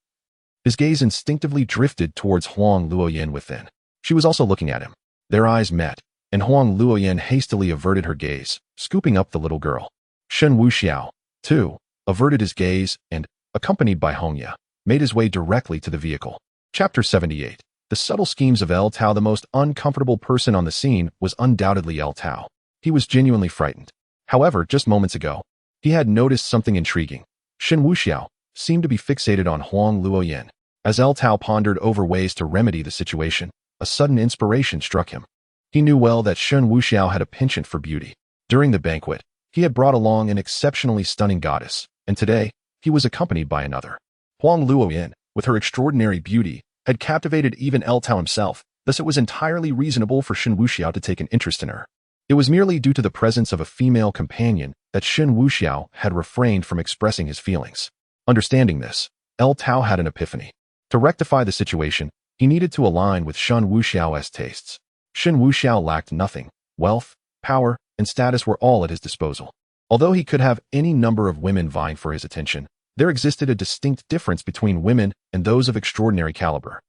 his gaze instinctively drifted towards Huang Luoyan within. She was also looking at him. Their eyes met, and Huang Luoyan hastily averted her gaze, scooping up the little girl. Shen Wuxiao, too, averted his gaze and, accompanied by Hongye, made his way directly to the vehicle. Chapter 78. The subtle schemes of El Tao. The most uncomfortable person on the scene was undoubtedly El Tao. He was genuinely frightened. However, just moments ago, he had noticed something intriguing. Shen Wuxiao seemed to be fixated on Huang Luoyan. As El Tao pondered over ways to remedy the situation, a sudden inspiration struck him. He knew well that Shen Wuxiao had a penchant for beauty. During the banquet, he had brought along an exceptionally stunning goddess, and today, he was accompanied by another. Huang Luoyan, with her extraordinary beauty, had captivated even El Tao himself, thus it was entirely reasonable for Shen Wuxiao to take an interest in her. It was merely due to the presence of a female companion that Shen Wuxiao had refrained from expressing his feelings. Understanding this, El Tao had an epiphany. To rectify the situation, he needed to align with Shen Wuxiao's tastes. Shen Wuxiao lacked nothing. Wealth, power, and status were all at his disposal. Although he could have any number of women vying for his attention, there existed a distinct difference between women and those of extraordinary caliber.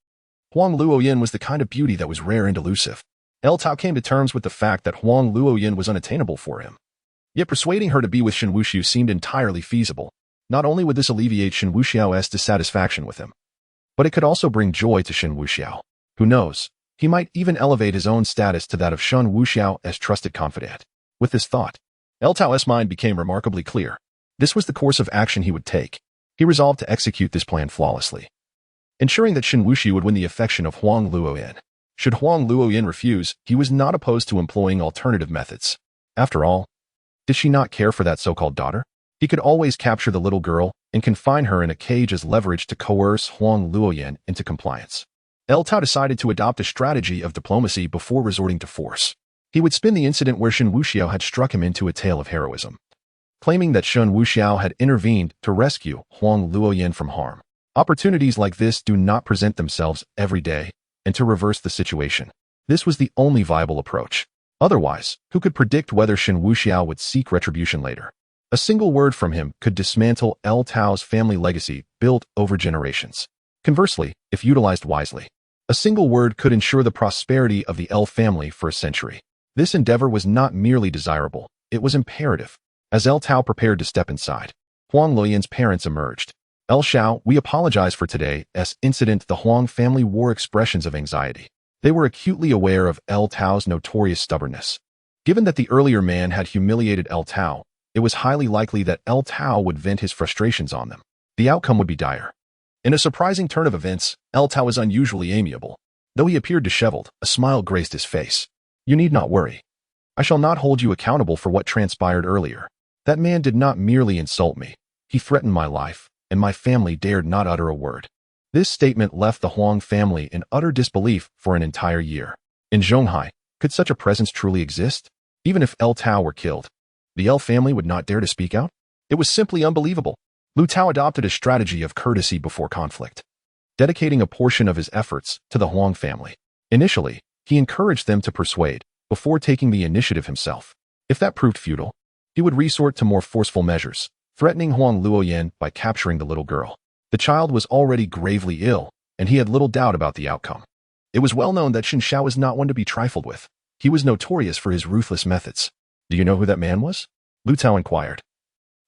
Huang Luoyan was the kind of beauty that was rare and elusive. El Tao came to terms with the fact that Huang Luoyan was unattainable for him. Yet persuading her to be with Shen Wuxiao seemed entirely feasible. Not only would this alleviate Shen Wuxiao's dissatisfaction with him, but it could also bring joy to Shen Wuxiao. Who knows, he might even elevate his own status to that of Shen Wuxiao as trusted confidant. With this thought, El Tao's mind became remarkably clear. This was the course of action he would take. He resolved to execute this plan flawlessly, ensuring that Shen Wuxiao would win the affection of Huang Luoyan. Should Huang Luoyan refuse, he was not opposed to employing alternative methods. After all, did she not care for that so-called daughter? He could always capture the little girl and confine her in a cage as leverage to coerce Huang Luoyan into compliance. El Tao decided to adopt a strategy of diplomacy before resorting to force. He would spin the incident where Shen Wuxiao had struck him into a tale of heroism, claiming that Shen Wuxiao had intervened to rescue Huang Luoyan from harm. Opportunities like this do not present themselves every day, and to reverse the situation, this was the only viable approach. Otherwise, who could predict whether Shen Wuxiao would seek retribution later? A single word from him could dismantle El Tao's family legacy built over generations. Conversely, if utilized wisely, a single word could ensure the prosperity of the El family for a century. This endeavor was not merely desirable, it was imperative. As El Tao prepared to step inside, Huang Luoyan's parents emerged. El Xiao, we apologize for today's incident. The Huang family wore expressions of anxiety. They were acutely aware of El Tao's notorious stubbornness. Given that the earlier man had humiliated El Tao, it was highly likely that El Tao would vent his frustrations on them. The outcome would be dire. In a surprising turn of events, El Tao was unusually amiable. Though he appeared disheveled, a smile graced his face. You need not worry. I shall not hold you accountable for what transpired earlier. That man did not merely insult me. He threatened my life, and my family dared not utter a word. This statement left the Huang family in utter disbelief for an entire year. In Zhonghai, could such a presence truly exist? Even if El Tao were killed, the El family would not dare to speak out? It was simply unbelievable. Lu Tao adopted a strategy of courtesy before conflict, dedicating a portion of his efforts to the Huang family. Initially, he encouraged them to persuade, before taking the initiative himself. If that proved futile, he would resort to more forceful measures, threatening Huang Luoyan by capturing the little girl. The child was already gravely ill, and he had little doubt about the outcome. It was well known that Shen Xiao was not one to be trifled with. He was notorious for his ruthless methods. Do you know who that man was? Lu Tao inquired.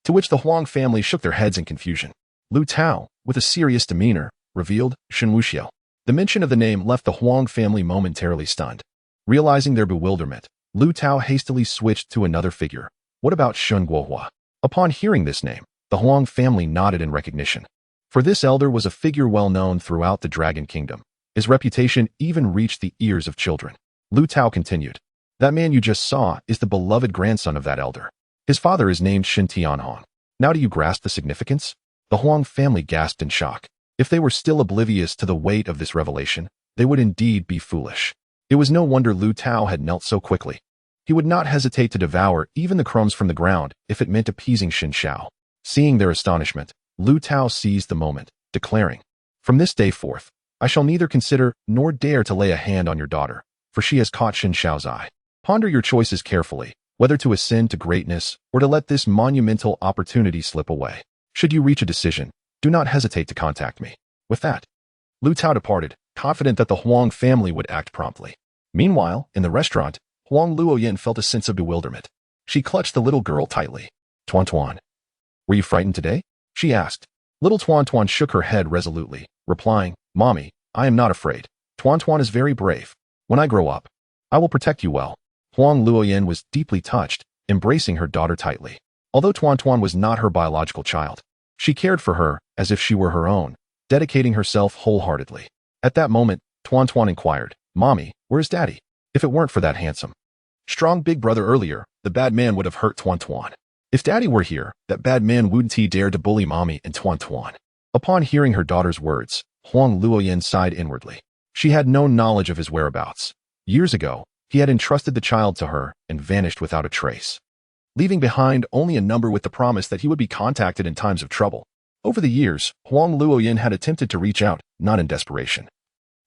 To which the Huang family shook their heads in confusion. Lu Tao, with a serious demeanor, revealed Shen Wuxiao. The mention of the name left the Huang family momentarily stunned. Realizing their bewilderment, Lu Tao hastily switched to another figure. What about Shen Guohua? Upon hearing this name, the Huang family nodded in recognition. For this elder was a figure well known throughout the Dragon Kingdom. His reputation even reached the ears of children. Lu Tao continued. That man you just saw is the beloved grandson of that elder. His father is named Shen Tianhong. Now do you grasp the significance? The Huang family gasped in shock. If they were still oblivious to the weight of this revelation, they would indeed be foolish. It was no wonder Lu Tao had knelt so quickly. He would not hesitate to devour even the crumbs from the ground if it meant appeasing Shen Wuxiao. Seeing their astonishment, Lu Tao seized the moment, declaring, "From this day forth, I shall neither consider nor dare to lay a hand on your daughter, for she has caught Shen Wuxiao's eye. Ponder your choices carefully, whether to ascend to greatness or to let this monumental opportunity slip away. Should you reach a decision, do not hesitate to contact me." With that, Lu Tao departed, confident that the Huang family would act promptly. Meanwhile, in the restaurant, Huang Luoyin felt a sense of bewilderment. She clutched the little girl tightly. "Tuan Tuan, were you frightened today?" she asked. Little Tuan Tuan shook her head resolutely, replying, "Mommy, I am not afraid. Tuan Tuan is very brave. When I grow up, I will protect you well." Huang Luoyin was deeply touched, embracing her daughter tightly. Although Tuan Tuan was not her biological child, she cared for her as if she were her own, dedicating herself wholeheartedly. At that moment, Tuan Tuan inquired, "Mommy, where's Daddy?" If it weren't for that handsome, strong big brother earlier, the bad man would have hurt Tuan Tuan. If Daddy were here, that bad man wouldn't he dare to bully Mommy and Tuan Tuan. Upon hearing her daughter's words, Huang Luoyin sighed inwardly. She had no knowledge of his whereabouts. Years ago, he had entrusted the child to her and vanished without a trace, leaving behind only a number with the promise that he would be contacted in times of trouble. Over the years, Huang Luoyin had attempted to reach out, not in desperation,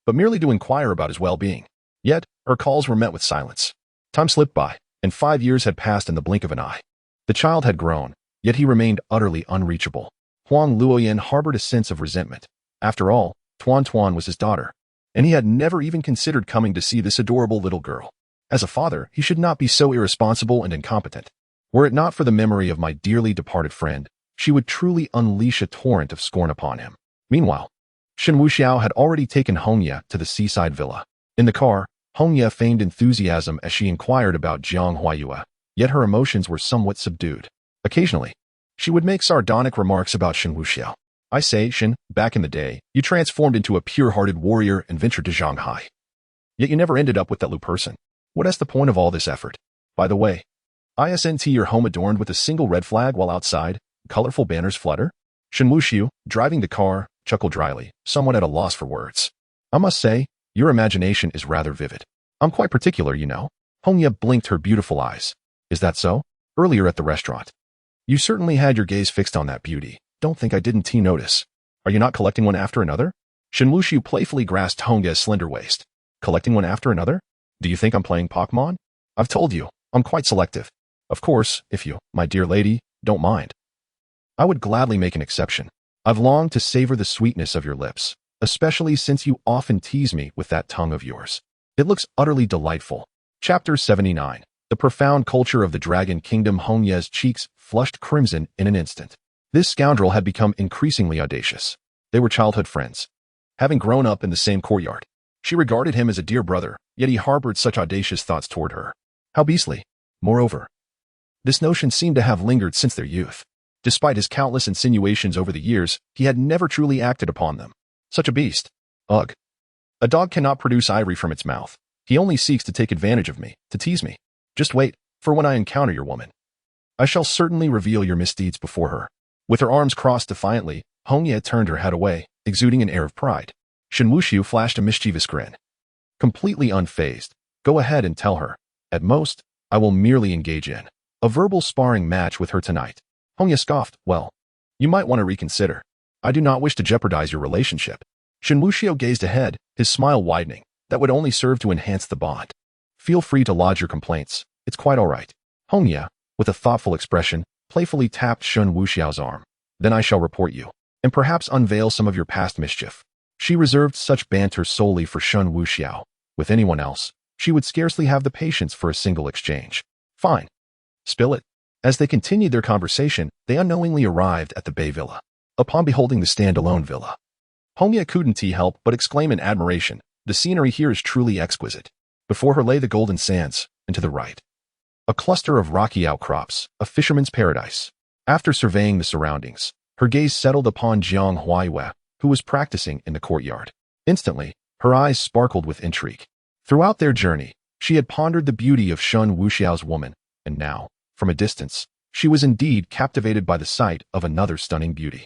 but merely to inquire about his well-being. Yet, her calls were met with silence. Time slipped by, and 5 years had passed in the blink of an eye. The child had grown, yet he remained utterly unreachable. Huang Luoyin harbored a sense of resentment. After all, Tuan Tuan was his daughter, and he had never even considered coming to see this adorable little girl. As a father, he should not be so irresponsible and incompetent. Were it not for the memory of my dearly departed friend, she would truly unleash a torrent of scorn upon him. Meanwhile, Shen Wuxiao had already taken Hongye to the seaside villa. In the car, Hongye feigned enthusiasm as she inquired about Jiang Huayue, yet her emotions were somewhat subdued. Occasionally, she would make sardonic remarks about Shen Wuxiao. "I say, Shen, back in the day, you transformed into a pure-hearted warrior and ventured to Shanghai. Yet you never ended up with that Lu person. What is the point of all this effort? By the way, isn't your home adorned with a single red flag while outside colorful banners flutter?" Shen Wuxiao, driving the car, chuckled dryly, somewhat at a loss for words. "I must say, your imagination is rather vivid. I'm quite particular, you know." Hongye blinked her beautiful eyes. "Is that so? Earlier at the restaurant, you certainly had your gaze fixed on that beauty. Don't think I didn't notice. Are you not collecting one after another?" Shen Wuxiao playfully grasped Hongye's slender waist. "Collecting one after another? Do you think I'm playing Pokemon? I've told you, I'm quite selective. Of course, if you, my dear lady, don't mind, I would gladly make an exception. I've longed to savor the sweetness of your lips, especially since you often tease me with that tongue of yours. It looks utterly delightful." Chapter 79. The profound culture of the Dragon Kingdom. Hongye's cheeks flushed crimson in an instant. This scoundrel had become increasingly audacious. They were childhood friends, having grown up in the same courtyard. She regarded him as a dear brother, yet he harbored such audacious thoughts toward her. How beastly. Moreover, this notion seemed to have lingered since their youth. Despite his countless insinuations over the years, he had never truly acted upon them. Such a beast. Ugh. A dog cannot produce ivory from its mouth. He only seeks to take advantage of me, to tease me. Just wait, for when I encounter your woman, I shall certainly reveal your misdeeds before her." With her arms crossed defiantly, Hongye turned her head away, exuding an air of pride. Shen Wuxiao flashed a mischievous grin. Completely unfazed, "Go ahead and tell her. At most, I will merely engage in a verbal sparring match with her tonight." Hongye scoffed. "Well, you might want to reconsider. I do not wish to jeopardize your relationship." Shen Wuxiao gazed ahead, his smile widening. "That would only serve to enhance the bond. Feel free to lodge your complaints. It's quite all right." Hongye, with a thoughtful expression, playfully tapped Shen Wuxiao's arm. "Then I shall report you, and perhaps unveil some of your past mischief." She reserved such banter solely for Shen Wuxiao. With anyone else, she would scarcely have the patience for a single exchange. "Fine. Spill it." As they continued their conversation, they unknowingly arrived at the Bay Villa. Upon beholding the standalone villa, Hongye couldn't help but exclaim in admiration, "The scenery here is truly exquisite." Before her lay the golden sands, and to the right, a cluster of rocky outcrops, a fisherman's paradise. After surveying the surroundings, her gaze settled upon Jiang Huayue, who was practicing in the courtyard. Instantly, her eyes sparkled with intrigue. Throughout their journey, she had pondered the beauty of Shen Wuxiao's woman, and now, from a distance, she was indeed captivated by the sight of another stunning beauty.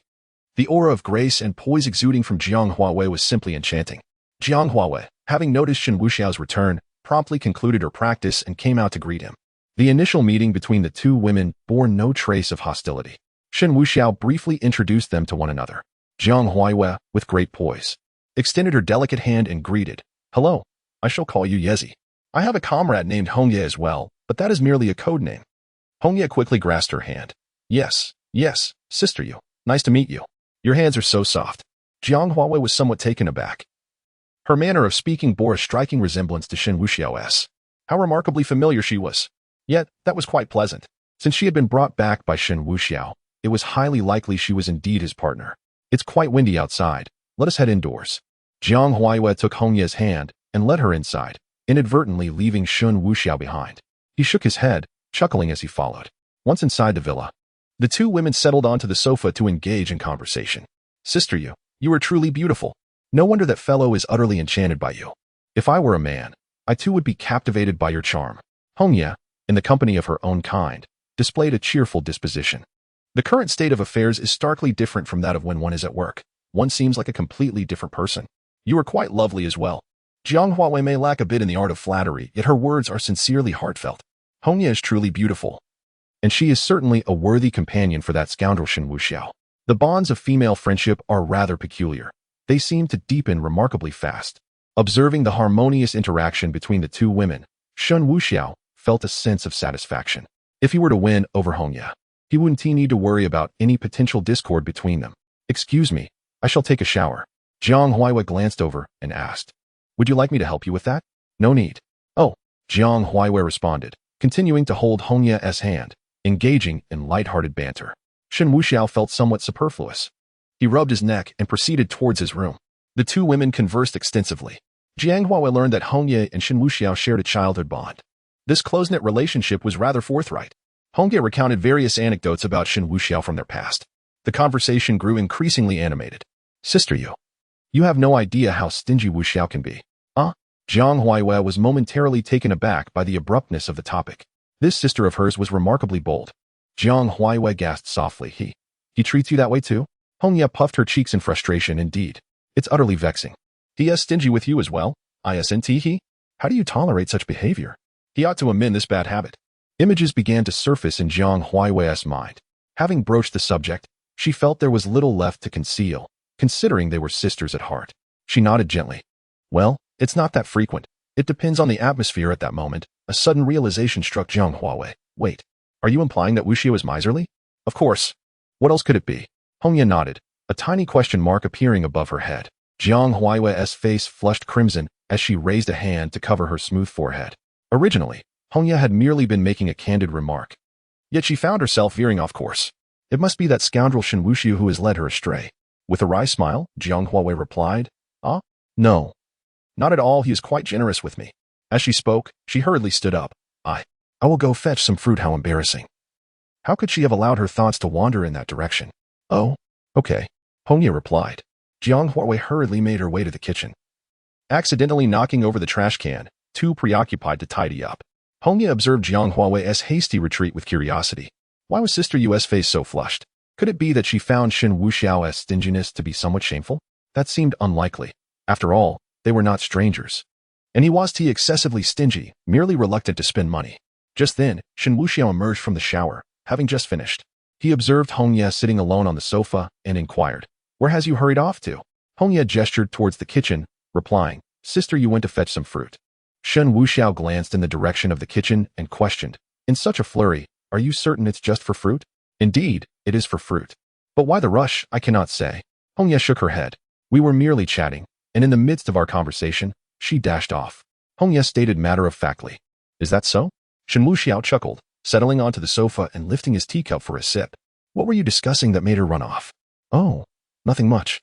The aura of grace and poise exuding from Jiang Huawei was simply enchanting. Jiang Huawei, having noticed Shen Wuxiao's return, promptly concluded her practice and came out to greet him. The initial meeting between the two women bore no trace of hostility. Shen Wuxiao briefly introduced them to one another. Jiang Huawei, with great poise, extended her delicate hand and greeted, "Hello, I shall call you Yezi. I have a comrade named Hongye as well, but that is merely a code name." Hongye quickly grasped her hand. Yes, sister Yu. Nice to meet you. Your hands are so soft." Jiang Huawei was somewhat taken aback. Her manner of speaking bore a striking resemblance to Shen Wuxiao's. How remarkably familiar she was. Yet, that was quite pleasant. Since she had been brought back by Shen Wuxiao, it was highly likely she was indeed his partner. "It's quite windy outside. Let us head indoors." Jiang Huaiwei took Hongye's hand and led her inside, inadvertently leaving Shen Wuxiao behind. He shook his head, chuckling as he followed. Once inside the villa, the two women settled onto the sofa to engage in conversation. "Sister Yu, you are truly beautiful. No wonder that fellow is utterly enchanted by you. If I were a man, I too would be captivated by your charm." Hongye, in the company of her own kind, displayed a cheerful disposition. The current state of affairs is starkly different from that of when one is at work. One seems like a completely different person. "You are quite lovely as well." Jiang Huawei may lack a bit in the art of flattery, yet her words are sincerely heartfelt. Hongye is truly beautiful, and she is certainly a worthy companion for that scoundrel Shen Wuxiao. The bonds of female friendship are rather peculiar. They seem to deepen remarkably fast. Observing the harmonious interaction between the two women, Shen Wuxiao felt a sense of satisfaction. If he were to win over Hongye, he wouldn't need to worry about any potential discord between them. "Excuse me, I shall take a shower." Jiang Huaiwei glanced over and asked, "Would you like me to help you with that?" "No need." "Oh," Jiang Huaiwei responded, continuing to hold Hongye's hand, engaging in light-hearted banter. Shen Wuxiao felt somewhat superfluous. He rubbed his neck and proceeded towards his room. The two women conversed extensively. Jiang Huawei learned that Hongye and Shen Wuxiao shared a childhood bond. This close-knit relationship was rather forthright. Hongye recounted various anecdotes about Shen Wuxiao from their past. The conversation grew increasingly animated. "Sister Yu, you have no idea how stingy Wuxiao can be." Jiang Huaiwei was momentarily taken aback by the abruptness of the topic. This sister of hers was remarkably bold. Jiang Huaiwei gasped softly. He treats you that way too?" Hongye puffed her cheeks in frustration. "Indeed. It's utterly vexing. He is stingy with you as well? Isn't he? How do you tolerate such behavior? He ought to amend this bad habit." Images began to surface in Jiang Huaiwei's mind. Having broached the subject, she felt there was little left to conceal, considering they were sisters at heart. She nodded gently. "Well, it's not that frequent. It depends on the atmosphere at that moment." A sudden realization struck Jiang Huawei. "Wait, are you implying that Wuxiao is miserly?" "Of course. What else could it be?" Hongye nodded, a tiny question mark appearing above her head. Jiang Huaiwei's face flushed crimson as she raised a hand to cover her smooth forehead. Originally, Hongye had merely been making a candid remark. Yet she found herself veering off course. "It must be that scoundrel Shen Wuxiao who has led her astray." With a wry smile, Jiang Huawei replied, No. Not at all. He is quite generous with me." As she spoke, she hurriedly stood up. I will go fetch some fruit." How embarrassing. How could she have allowed her thoughts to wander in that direction? "Oh, okay," Hongye replied. Jiang Huawei hurriedly made her way to the kitchen, accidentally knocking over the trash can, too preoccupied to tidy up. Hongye observed Jiang Huawei's hasty retreat with curiosity. Why was Sister Yu's face so flushed? Could it be that she found Shen Wuxiao's stinginess to be somewhat shameful? That seemed unlikely. After all, they were not strangers. And he was excessively stingy, merely reluctant to spend money. Just then, Shen Wuxiao emerged from the shower, having just finished. He observed Hongye sitting alone on the sofa and inquired, "Where has you hurried off to?" Hongye gestured towards the kitchen, replying, "Sister, you went to fetch some fruit." Shen Wuxiao glanced in the direction of the kitchen and questioned, "In such a flurry, are you certain it's just for fruit?" "Indeed, it is for fruit. But why the rush, I cannot say." Hongye shook her head. "We were merely chatting, and in the midst of our conversation, she dashed off." Hongye stated matter-of-factly, "Is that so?" Shen Wuxiao chuckled, settling onto the sofa and lifting his teacup for a sip. "What were you discussing that made her run off?" "Oh, nothing much.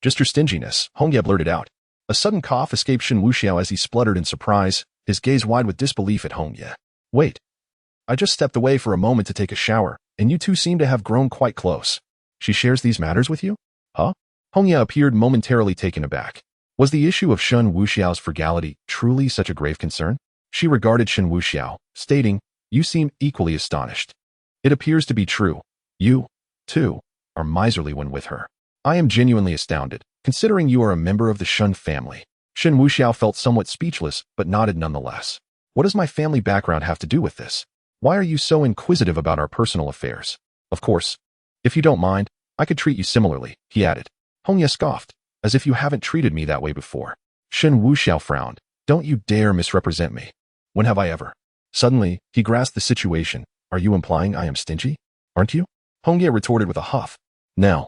Just your stinginess," Hongye blurted out. A sudden cough escaped Shen Wuxiao as he spluttered in surprise, his gaze wide with disbelief at Hongye. "Wait. I just stepped away for a moment to take a shower, and you two seem to have grown quite close. She shares these matters with you?" "Huh?" Hongye appeared momentarily taken aback. Was the issue of Shen Wuxiao's frugality truly such a grave concern? She regarded Shen Wuxiao, stating, "You seem equally astonished. It appears to be true. You, too, are miserly when with her. I am genuinely astounded, considering you are a member of the Shen family. Shen Wuxiao felt somewhat speechless, but nodded nonetheless. What does my family background have to do with this? Why are you so inquisitive about our personal affairs? Of course. If you don't mind, I could treat you similarly, he added. Hongye scoffed, as if you haven't treated me that way before. Shen Wuxiao frowned. Don't you dare misrepresent me. When have I ever? Suddenly, he grasped the situation. Are you implying I am stingy? Aren't you? Hongye retorted with a huff. No.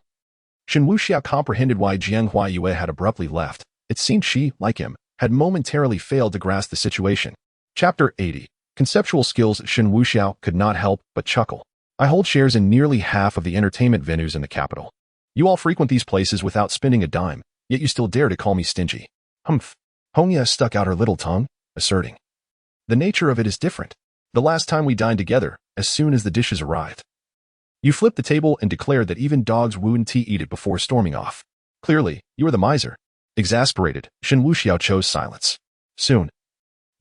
Shen Wuxiao comprehended why Jiang Huayue had abruptly left. It seemed she, like him, had momentarily failed to grasp the situation. Chapter 80. Conceptual skills. Shen Wuxiao could not help but chuckle. I hold shares in nearly half of the entertainment venues in the capital. You all frequent these places without spending a dime, yet you still dare to call me stingy. Humph. Hongye stuck out her little tongue, asserting. The nature of it is different. The last time we dined together, as soon as the dishes arrived, you flipped the table and declared that even dogs wouldn't eat it before storming off. Clearly, you are the miser. Exasperated, Shen Wuxiao chose silence. Soon,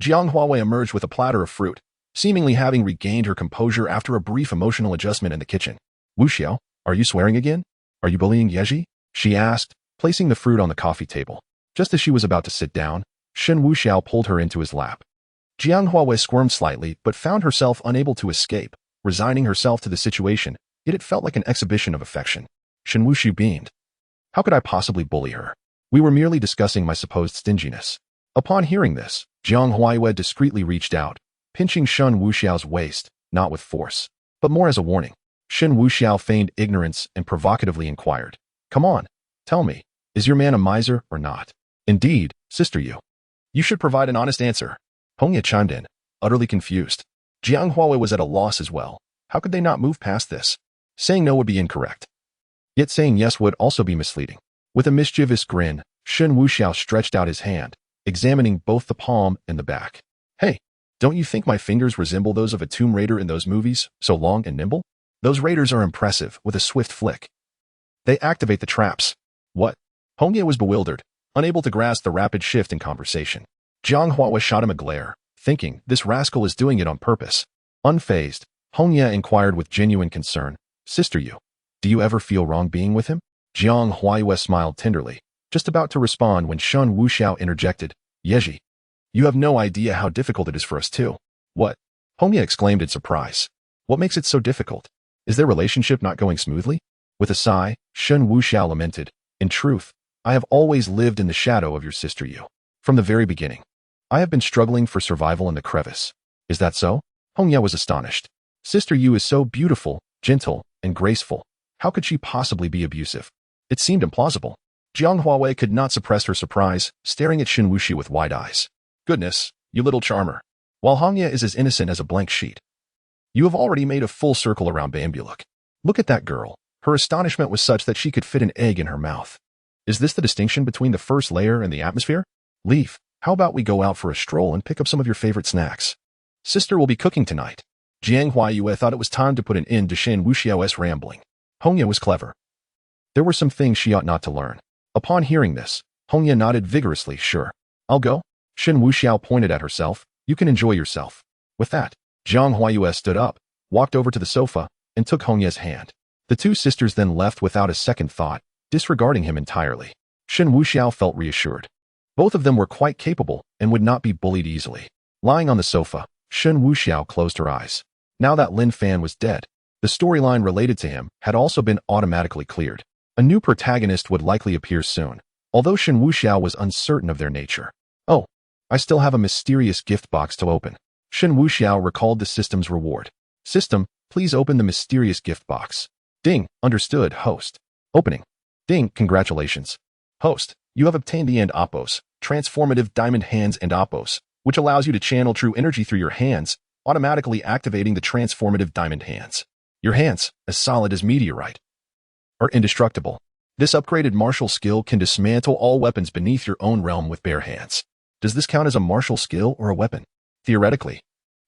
Jiang Huawei emerged with a platter of fruit, seemingly having regained her composure after a brief emotional adjustment in the kitchen. Wuxiao, are you swearing again? Are you bullying Yeji? She asked, placing the fruit on the coffee table. Just as she was about to sit down, Shen Wuxiao pulled her into his lap. Jiang Huawei squirmed slightly but found herself unable to escape, resigning herself to the situation, yet it felt like an exhibition of affection. Shen Wuxiao beamed. How could I possibly bully her? We were merely discussing my supposed stinginess. Upon hearing this, Jiang Huayue discreetly reached out, pinching Shen Wuxiao's waist, not with force, but more as a warning. Shen Wuxiao feigned ignorance and provocatively inquired. Come on, tell me, is your man a miser or not? Indeed, sister you. You should provide an honest answer. Hongye chimed in, utterly confused. Jiang Huawei was at a loss as well. How could they not move past this? Saying no would be incorrect. Yet saying yes would also be misleading. With a mischievous grin, Shen Wuxiao stretched out his hand, examining both the palm and the back. Hey, don't you think my fingers resemble those of a Tomb Raider in those movies, so long and nimble? Those raiders are impressive with a swift flick. They activate the traps. What? Hongye was bewildered, unable to grasp the rapid shift in conversation. Jiang Huawei shot him a glare, thinking this rascal is doing it on purpose. Unfazed, Hongye inquired with genuine concern. Sister you, do you ever feel wrong being with him? Jiang Huayue smiled tenderly, just about to respond when Shen Wuxiao interjected. Yeji, you have no idea how difficult it is for us too. What? Hongye exclaimed in surprise. What makes it so difficult? Is their relationship not going smoothly? With a sigh, Shen Wuxiao lamented. In truth, I have always lived in the shadow of your sister Yu. From the very beginning, I have been struggling for survival in the crevice. Is that so? Hongye was astonished. Sister Yu is so beautiful, gentle, and graceful. How could she possibly be abusive? It seemed implausible. Jiang Huawei could not suppress her surprise, staring at Shen Wuxiao with wide eyes. Goodness, you little charmer. While Hongye is as innocent as a blank sheet, you have already made a full circle around Bambuluk. Look at that girl. Her astonishment was such that she could fit an egg in her mouth. Is this the distinction between the first layer and the atmosphere? Leaf, how about we go out for a stroll and pick up some of your favorite snacks? Sister will be cooking tonight. Jiang Huayue thought it was time to put an end to Shen Wuxiao's rambling. Hongye was clever. There were some things she ought not to learn. Upon hearing this, Hongye nodded vigorously. Sure. I'll go. Shen Wuxiao pointed at herself. You can enjoy yourself. With that, Jiang Huayue stood up, walked over to the sofa, and took Hongye's hand. The two sisters then left without a second thought, disregarding him entirely. Shen Wuxiao felt reassured. Both of them were quite capable and would not be bullied easily. Lying on the sofa, Shen Wuxiao closed her eyes. Now that Lin Fan was dead, the storyline related to him had also been automatically cleared. A new protagonist would likely appear soon, although Shen Wuxiao was uncertain of their nature. Oh, I still have a mysterious gift box to open. Shen Wuxiao recalled the system's reward. System, please open the mysterious gift box. Ding, understood, host. Opening. Ding, congratulations. Host, you have obtained the End Opos, transformative diamond hands and Opos, which allows you to channel true energy through your hands, automatically activating the transformative diamond hands. Your hands, as solid as meteorite, are indestructible. This upgraded martial skill can dismantle all weapons beneath your own realm with bare hands. Does this count as a martial skill or a weapon? Theoretically,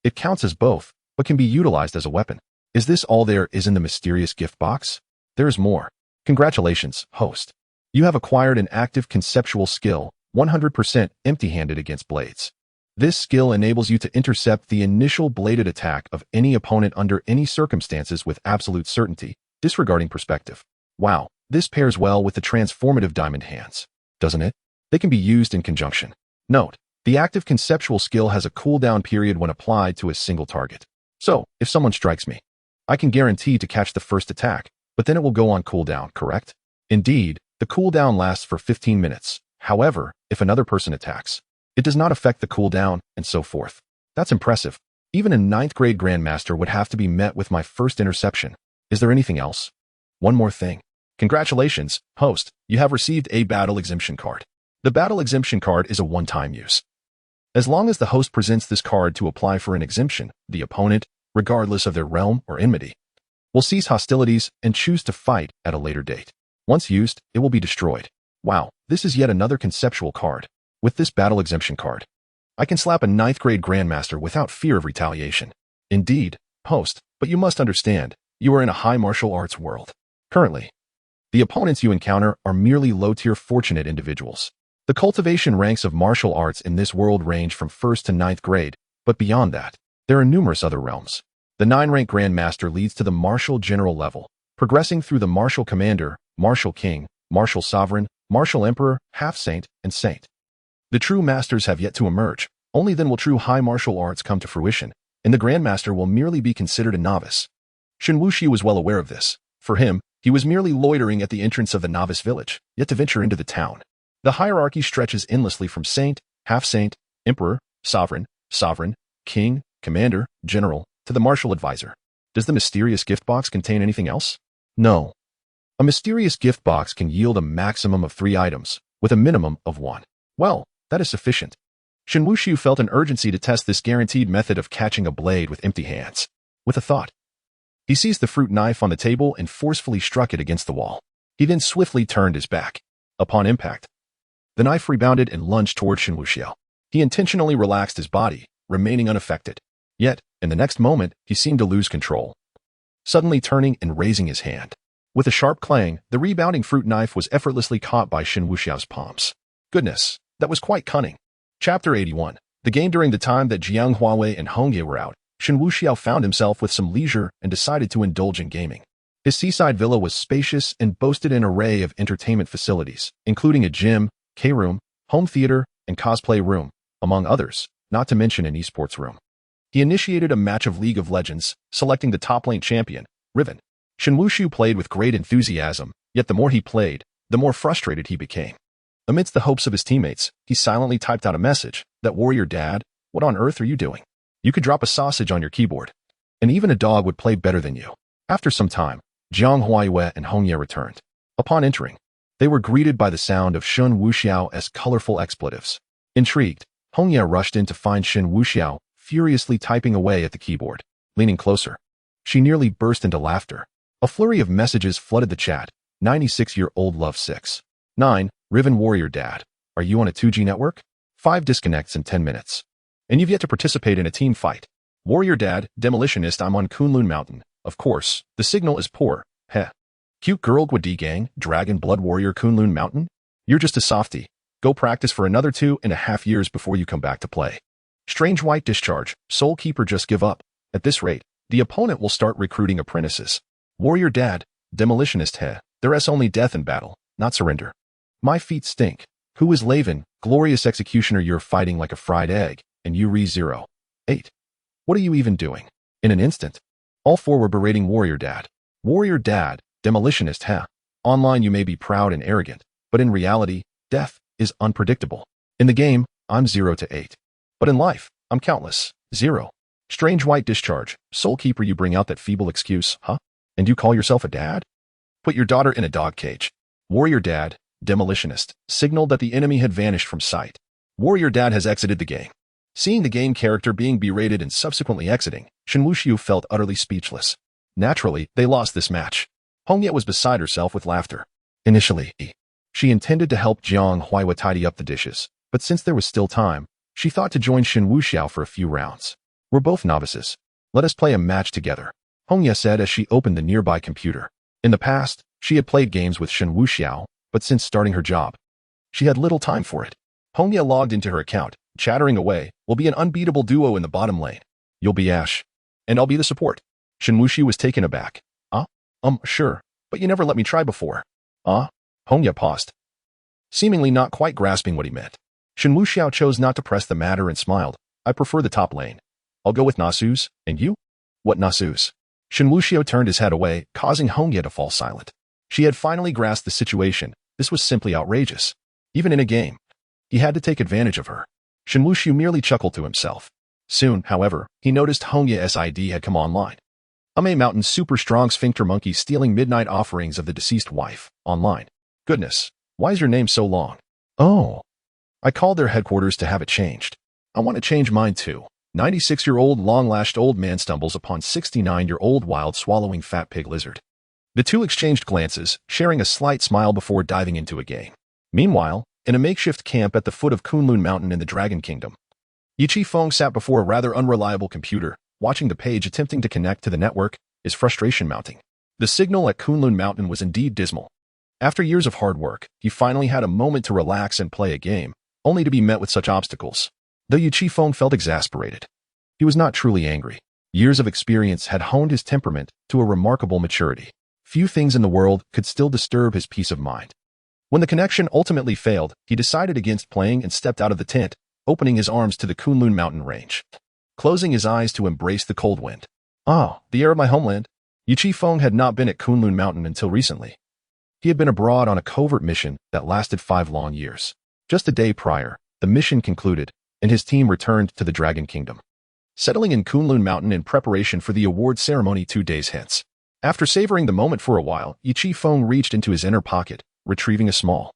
it counts as both, but can be utilized as a weapon. Is this all there is in the mysterious gift box? There is more. Congratulations, host. You have acquired an active conceptual skill, 100% empty-handed against blades. This skill enables you to intercept the initial bladed attack of any opponent under any circumstances with absolute certainty, disregarding perspective. Wow, this pairs well with the transformative diamond hands, doesn't it? They can be used in conjunction. Note, the active conceptual skill has a cooldown period when applied to a single target. So, if someone strikes me, I can guarantee to catch the first attack, but then it will go on cooldown, correct? Indeed, the cooldown lasts for 15 minutes. However, if another person attacks, it does not affect the cooldown, and so forth. That's impressive. Even a 9th grade Grandmaster would have to be met with my first interception. Is there anything else? One more thing. Congratulations, host, you have received a battle exemption card. The battle exemption card is a one-time use. As long as the host presents this card to apply for an exemption, the opponent, regardless of their realm or enmity, will cease hostilities and choose to fight at a later date. Once used, it will be destroyed. Wow, this is yet another conceptual card. With this battle exemption card, I can slap a 9th grade Grandmaster without fear of retaliation. Indeed, host, but you must understand, you are in a high martial arts world. Currently, the opponents you encounter are merely low-tier fortunate individuals. The cultivation ranks of martial arts in this world range from 1st to 9th grade, but beyond that, there are numerous other realms. The 9-rank Grandmaster leads to the Martial General level, progressing through the Martial Commander, Martial King, Martial Sovereign, Martial Emperor, Half-Saint, and Saint. The true masters have yet to emerge. Only then will true high martial arts come to fruition, and the Grandmaster will merely be considered a novice. Shen Wuxiao was well aware of this. For him, he was merely loitering at the entrance of the novice village, yet to venture into the town. The hierarchy stretches endlessly from Saint, Half-Saint, Emperor, Sovereign, King, Commander, General, to the Martial Advisor. Does the mysterious gift box contain anything else? No. A mysterious gift box can yield a maximum of 3 items, with a minimum of 1. Well, that is sufficient. Shen Wuxiao felt an urgency to test this guaranteed method of catching a blade with empty hands. With a thought, he seized the fruit knife on the table and forcefully struck it against the wall. He then swiftly turned his back. Upon impact, the knife rebounded and lunged toward Shen Wuxiao. He intentionally relaxed his body, remaining unaffected. Yet, in the next moment, he seemed to lose control, suddenly turning and raising his hand. With a sharp clang, the rebounding fruit knife was effortlessly caught by Shen Wuxiao's palms. Goodness, that was quite cunning. Chapter 81. The game. During the time that Jiang Huawei and Hongye were out, Shen Wuxiao found himself with some leisure and decided to indulge in gaming. His seaside villa was spacious and boasted an array of entertainment facilities, including a gym, K-room, home theater, and cosplay room, among others, not to mention an esports room. He initiated a match of League of Legends, selecting the top lane champion, Riven. Shen Wuxiao played with great enthusiasm, yet the more he played, the more frustrated he became. Amidst the hopes of his teammates, he silently typed out a message, "That warrior dad, what on earth are you doing? You could drop a sausage on your keyboard, and even a dog would play better than you." After some time, Jiang Huaiwei and Hongye returned. Upon entering, they were greeted by the sound of Shen Wuxiao's colorful expletives. Intrigued, Hongye rushed in to find Shen Wuxiao furiously typing away at the keyboard. Leaning closer, she nearly burst into laughter. A flurry of messages flooded the chat. 96-year-old love 6. 9. Riven warrior dad. Are you on a 2G network? 5 disconnects in 10 minutes. And you've yet to participate in a team fight. Warrior dad, demolitionist. I'm on Kunlun Mountain. Of course, the signal is poor. Heh. Cute girl Gwadi gang, dragon blood warrior Kunlun Mountain. You're just a softie. Go practice for another 2.5 years before you come back to play. Strange white discharge. Soul keeper. Just give up. At this rate, the opponent will start recruiting apprentices. Warrior dad, demolitionist. Heh. There's only death in battle, not surrender. My feet stink. Who is Laven? Glorious executioner. You're fighting like a fried egg, and you re-0. 8. What are you even doing? In an instant, all 4 were berating Warrior Dad. Warrior Dad, demolitionist. Heh. Online you may be proud and arrogant, but in reality, death is unpredictable. In the game, I'm 0 to 8. But in life, I'm countless. 0. Strange white discharge. Soul keeper. You bring out that feeble excuse, huh? And you call yourself a dad? Put your daughter in a dog cage. Warrior Dad, demolitionist, signaled that the enemy had vanished from sight. Warrior Dad has exited the game. Seeing the game character being berated and subsequently exiting, Shen Wuxiao felt utterly speechless. Naturally, they lost this match. Hongye was beside herself with laughter. Initially, she intended to help Jiang Huaiwei tidy up the dishes, but since there was still time, she thought to join Shen Wuxiao for a few rounds. We're both novices. Let us play a match together, Hongye said as she opened the nearby computer. In the past, she had played games with Shen Wuxiao, but since starting her job, she had little time for it. Hongye logged into her account, chattering away. We'll be an unbeatable duo in the bottom lane. You'll be Ashe, and I'll be the support. Shen Wuxiao was taken aback. Sure. But you never let me try before. Hongye paused, seemingly not quite grasping what he meant. Shen Wuxiao chose not to press the matter and smiled. I prefer the top lane. I'll go with Nasu's, and you? What Nasu's? Shen Wuxiao turned his head away, causing Hongye to fall silent. She had finally grasped the situation. This was simply outrageous. Even in a game, he had to take advantage of her. Shen Wuxiao merely chuckled to himself. Soon, however, he noticed Hongye's ID had come online. A Mountain super strong sphincter monkey stealing midnight offerings of the deceased wife, online. Goodness, why is your name so long? Oh. I called their headquarters to have it changed. I want to change mine too. 96-year-old long-lashed old man stumbles upon 69-year-old wild swallowing fat pig lizard. The two exchanged glances, sharing a slight smile before diving into a game. Meanwhile, in a makeshift camp at the foot of Kunlun Mountain in the Dragon Kingdom, Yi Qifeng sat before a rather unreliable computer, watching the page attempting to connect to the network, his frustration mounting. The signal at Kunlun Mountain was indeed dismal. After years of hard work, he finally had a moment to relax and play a game, only to be met with such obstacles. Though Yi Qifeng felt exasperated, he was not truly angry. Years of experience had honed his temperament to a remarkable maturity. Few things in the world could still disturb his peace of mind. When the connection ultimately failed, he decided against playing and stepped out of the tent, opening his arms to the Kunlun mountain range, closing his eyes to embrace the cold wind. The air of my homeland. Yi Qifeng had not been at Kunlun Mountain until recently. He had been abroad on a covert mission that lasted 5 long years. Just a day prior, the mission concluded, and his team returned to the Dragon Kingdom, settling in Kunlun Mountain in preparation for the award ceremony 2 days hence. After savoring the moment for a while, Yi Qifeng reached into his inner pocket, retrieving a small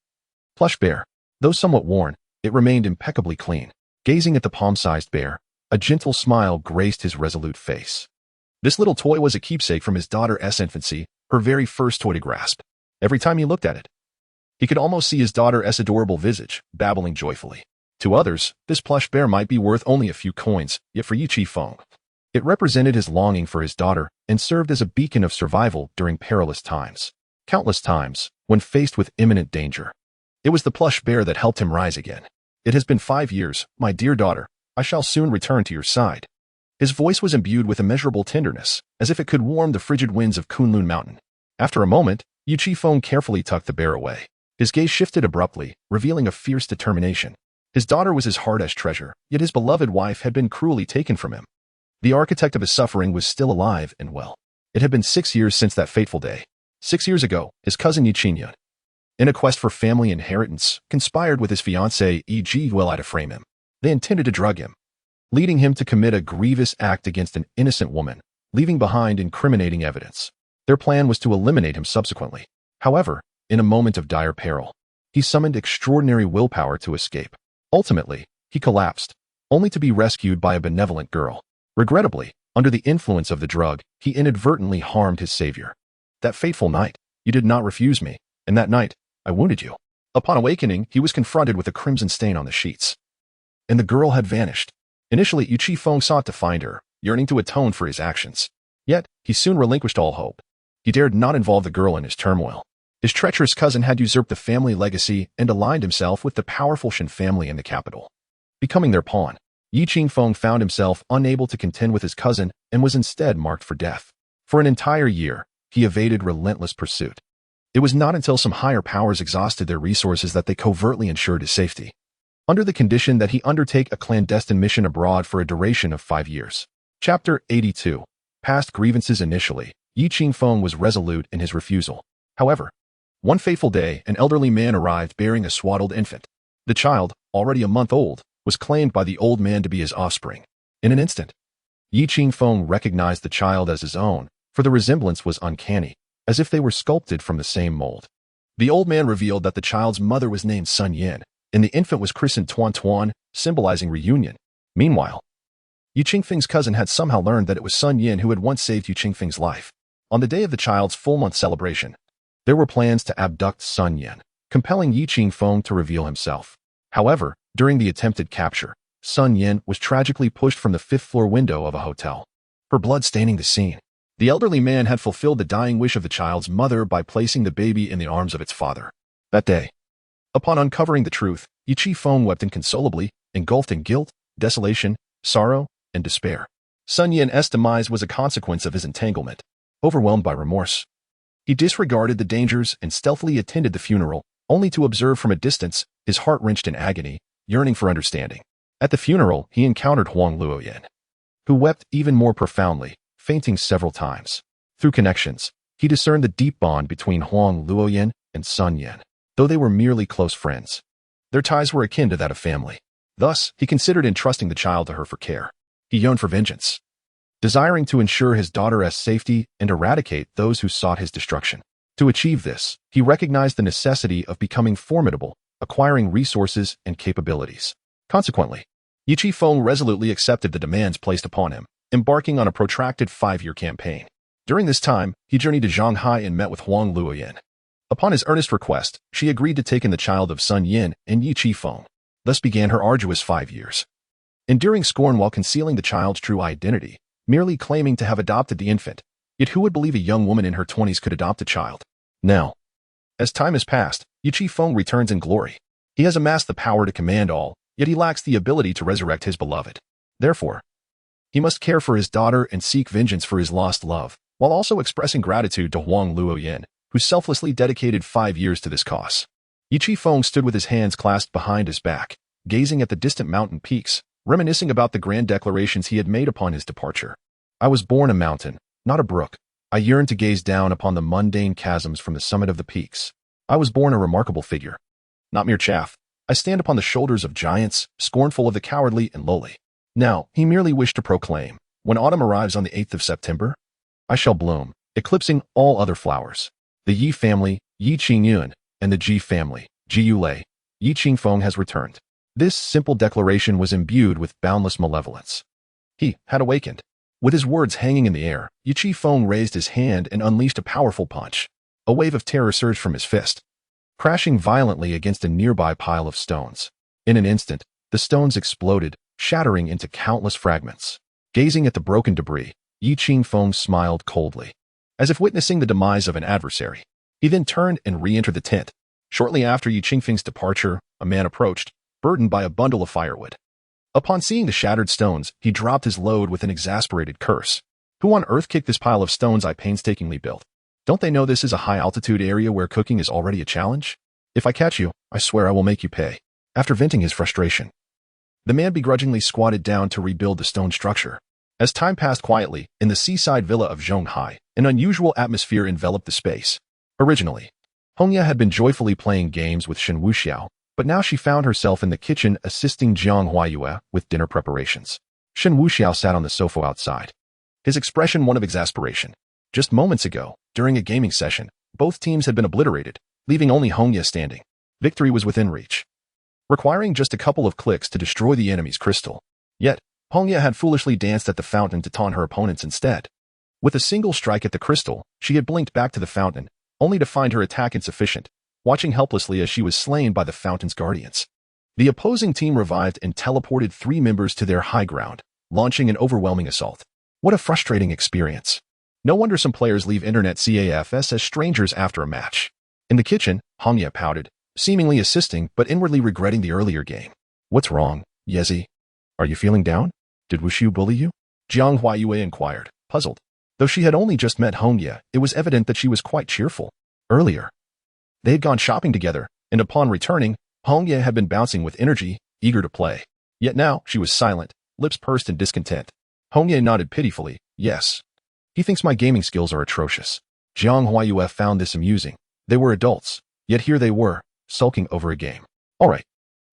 plush bear. Though somewhat worn, it remained impeccably clean. Gazing at the palm-sized bear, a gentle smile graced his resolute face. This little toy was a keepsake from his daughter's infancy, her very first toy to grasp. Every time he looked at it, he could almost see his daughter's adorable visage, babbling joyfully. To others, this plush bear might be worth only a few coins, yet for Yi Qifeng, it represented his longing for his daughter and served as a beacon of survival during perilous times. Countless times, when faced with imminent danger, it was the plush bear that helped him rise again. It has been 5 years, my dear daughter. I shall soon return to your side. His voice was imbued with immeasurable tenderness, as if it could warm the frigid winds of Kunlun Mountain. After a moment, Yi Qifeng carefully tucked the bear away. His gaze shifted abruptly, revealing a fierce determination. His daughter was his heart's treasure, yet his beloved wife had been cruelly taken from him. The architect of his suffering was still alive and well. It had been 6 years since that fateful day. 6 years ago, his cousin Yi Qinyan, in a quest for family inheritance, conspired with his fiancée E.G. Yueli to frame him. They intended to drug him, leading him to commit a grievous act against an innocent woman, leaving behind incriminating evidence. Their plan was to eliminate him subsequently. However, in a moment of dire peril, he summoned extraordinary willpower to escape. Ultimately, he collapsed, only to be rescued by a benevolent girl. Regrettably, under the influence of the drug, he inadvertently harmed his savior. That fateful night, you did not refuse me, and that night, I wounded you. Upon awakening, he was confronted with a crimson stain on the sheets, and the girl had vanished. Initially, Yi Qifeng sought to find her, yearning to atone for his actions. Yet, he soon relinquished all hope. He dared not involve the girl in his turmoil. His treacherous cousin had usurped the family legacy and aligned himself with the powerful Shen family in the capital, becoming their pawn. Yi Qifeng found himself unable to contend with his cousin and was instead marked for death. For an entire year, he evaded relentless pursuit. It was not until some higher powers exhausted their resources that they covertly ensured his safety, under the condition that he undertake a clandestine mission abroad for a duration of 5 years. Chapter 82. Past grievances. Initially, Yi Qifeng was resolute in his refusal. However, one fateful day, an elderly man arrived bearing a swaddled infant. The child, already a month old, was claimed by the old man to be his offspring. In an instant, Yi Qifeng recognized the child as his own, for the resemblance was uncanny, as if they were sculpted from the same mold. The old man revealed that the child's mother was named Sun Yin, and the infant was christened Tuan Tuan, symbolizing reunion. Meanwhile, Yi Qingfeng's cousin had somehow learned that it was Sun Yin who had once saved Yi Qingfeng's life. On the day of the child's full-month celebration, there were plans to abduct Sun Yin, compelling Yi Qifeng to reveal himself. However, during the attempted capture, Sun Yin was tragically pushed from the 5th-floor window of a hotel, her blood staining the scene. The elderly man had fulfilled the dying wish of the child's mother by placing the baby in the arms of its father. That day, upon uncovering the truth, Yi Qifeng wept inconsolably, engulfed in guilt, desolation, sorrow, and despair. Sun Yin's demise was a consequence of his entanglement. Overwhelmed by remorse, He disregarded the dangers and stealthily attended the funeral, only to observe from a distance, his heart wrenched in agony, yearning for understanding. At the funeral, he encountered Huang Luoyan, who wept even more profoundly, fainting several times. Through connections, he discerned the deep bond between Huang Luoyan and Sun Yan, though they were merely close friends. Their ties were akin to that of family. Thus, he considered entrusting the child to her for care. He yearned for vengeance, desiring to ensure his daughter's safety and eradicate those who sought his destruction. To achieve this, he recognized the necessity of becoming formidable, acquiring resources and capabilities. Consequently, Yi Qifeng resolutely accepted the demands placed upon him, embarking on a protracted 5-year campaign. During this time, he journeyed to Shanghai and met with Huang Luoyan. Upon his earnest request, she agreed to take in the child of Sun Yin and Yi Qifeng. Thus began her arduous 5 years. Enduring scorn while concealing the child's true identity, merely claiming to have adopted the infant. Yet who would believe a young woman in her 20s could adopt a child? Now, as time has passed, Yi Qifeng returns in glory. He has amassed the power to command all, yet he lacks the ability to resurrect his beloved. Therefore, he must care for his daughter and seek vengeance for his lost love, while also expressing gratitude to Huang Luoyan, who selflessly dedicated 5 years to this cause. Yi Qifeng stood with his hands clasped behind his back, gazing at the distant mountain peaks, reminiscing about the grand declarations he had made upon his departure. I was born a mountain, not a brook. I yearned to gaze down upon the mundane chasms from the summit of the peaks. I was born a remarkable figure, not mere chaff. I stand upon the shoulders of giants, scornful of the cowardly and lowly. Now, he merely wished to proclaim, when autumn arrives on the 8th of September, I shall bloom, eclipsing all other flowers. The Yi family, Yi Qingyun, and the Ji family, Ji Yulei, Yi Qingfeng has returned. This simple declaration was imbued with boundless malevolence. He had awakened. With his words hanging in the air, Yi Qifeng raised his hand and unleashed a powerful punch. A wave of terror surged from his fist, crashing violently against a nearby pile of stones. In an instant, the stones exploded, shattering into countless fragments. Gazing at the broken debris, Yi Qingfeng smiled coldly, as if witnessing the demise of an adversary. He then turned and re-entered the tent. Shortly after Yi Qingfeng's departure, a man approached, burdened by a bundle of firewood. Upon seeing the shattered stones, he dropped his load with an exasperated curse. Who on earth kicked this pile of stones I painstakingly built? Don't they know this is a high-altitude area where cooking is already a challenge? If I catch you, I swear I will make you pay. After venting his frustration, the man begrudgingly squatted down to rebuild the stone structure. As time passed quietly, in the seaside villa of Zhonghai, an unusual atmosphere enveloped the space. Originally, Hongya had been joyfully playing games with Shen Wuxiao, but now she found herself in the kitchen assisting Jiang Huayue with dinner preparations. Shen Wuxiao sat on the sofa outside, his expression one of exasperation. Just moments ago, during a gaming session, both teams had been obliterated, leaving only Hongya standing. Victory was within reach, requiring just a couple of clicks to destroy the enemy's crystal. Yet, Hongya had foolishly danced at the fountain to taunt her opponents instead. With a single strike at the crystal, she had blinked back to the fountain, only to find her attack insufficient, watching helplessly as she was slain by the fountain's guardians. The opposing team revived and teleported 3 members to their high ground, launching an overwhelming assault. What a frustrating experience. No wonder some players leave internet CAFs as strangers after a match. In the kitchen, Hongya pouted, seemingly assisting but inwardly regretting the earlier game. What's wrong, Yezi? Are you feeling down? Did Wuxiu bully you? Jiang Huayue inquired, puzzled. Though she had only just met Hongya, it was evident that she was quite cheerful. Earlier, they had gone shopping together, and upon returning, Hongya had been bouncing with energy, eager to play. Yet now, she was silent, lips pursed in discontent. Hongya nodded pitifully, yes. He thinks my gaming skills are atrocious. Jiang Huayue found this amusing. They were adults, yet here they were, sulking over a game. All right,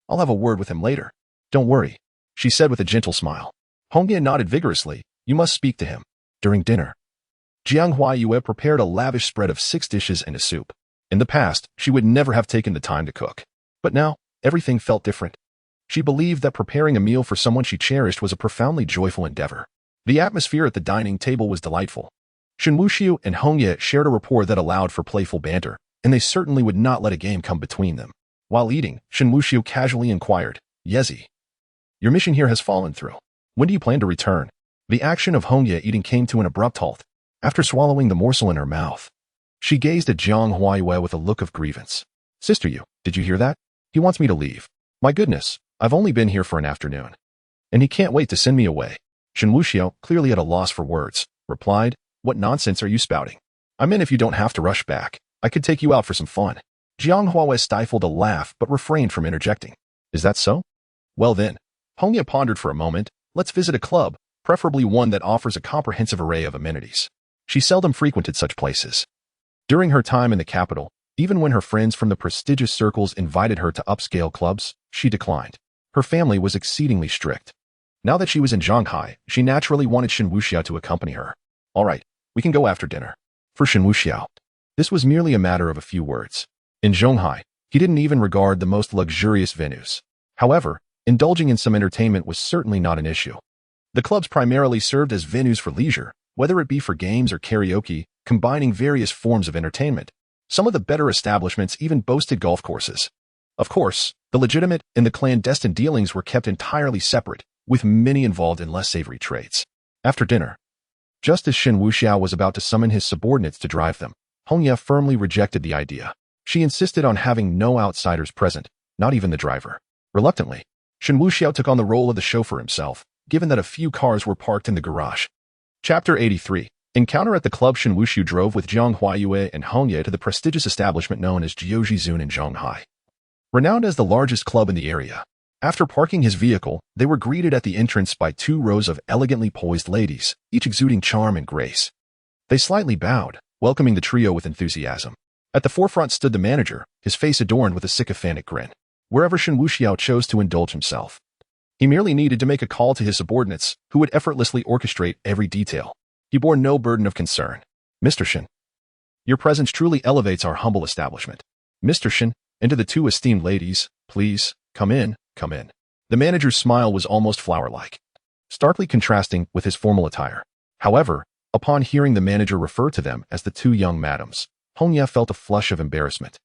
I'll have a word with him later. Don't worry, she said with a gentle smile. Hongya nodded vigorously. You must speak to him. During dinner, Jiang Huayue prepared a lavish spread of 6 dishes and a soup. In the past, she would never have taken the time to cook. But now, everything felt different. She believed that preparing a meal for someone she cherished was a profoundly joyful endeavor. The atmosphere at the dining table was delightful. Shen Wuxiao and Hongya shared a rapport that allowed for playful banter, and they certainly would not let a game come between them. While eating, Shen Wuxiao casually inquired, Yezi, your mission here has fallen through. When do you plan to return? The action of Hongya eating came to an abrupt halt. After swallowing the morsel in her mouth, she gazed at Jiang Huayue with a look of grievance. Sister Yu, did you hear that? He wants me to leave. My goodness, I've only been here for an afternoon. And he can't wait to send me away. Shen Wuxiao, clearly at a loss for words, replied, What nonsense are you spouting? I'm in if you don't have to rush back. I could take you out for some fun. Jiang Huawei stifled a laugh but refrained from interjecting. Is that so? Well then, Hongya pondered for a moment. Let's visit a club, preferably one that offers a comprehensive array of amenities. She seldom frequented such places. During her time in the capital, even when her friends from the prestigious circles invited her to upscale clubs, she declined. Her family was exceedingly strict. Now that she was in Shanghai, she naturally wanted Shen Wuxiao to accompany her. All right, we can go after dinner. For Shen Wuxiao, this was merely a matter of a few words. In Shanghai, he didn't even regard the most luxurious venues. However, indulging in some entertainment was certainly not an issue. The clubs primarily served as venues for leisure, whether it be for games or karaoke, combining various forms of entertainment. Some of the better establishments even boasted golf courses. Of course, the legitimate and the clandestine dealings were kept entirely separate, with many involved in less savory trades. After dinner, just as Shen Wuxiao was about to summon his subordinates to drive them, Hongya firmly rejected the idea. She insisted on having no outsiders present, not even the driver. Reluctantly, Shen Wuxiao took on the role of the chauffeur himself, given that a few cars were parked in the garage. Chapter 83. Encounter at the club. Shen Wuxiao drove with Jiang Huayue and Hongye to the prestigious establishment known as Jiuzhizun in Shanghai. Renowned as the largest club in the area, after parking his vehicle, they were greeted at the entrance by 2 rows of elegantly poised ladies, each exuding charm and grace. They slightly bowed, welcoming the trio with enthusiasm. At the forefront stood the manager, his face adorned with a sycophantic grin. Wherever Shen Wuxiao chose to indulge himself, he merely needed to make a call to his subordinates, who would effortlessly orchestrate every detail. He bore no burden of concern. Mr. Shen, your presence truly elevates our humble establishment. Mr. Shen, and to the 2 esteemed ladies, please, come in, come in. The manager's smile was almost flower-like, starkly contrasting with his formal attire. However, upon hearing the manager refer to them as the 2 young madams, Hongya felt a flush of embarrassment.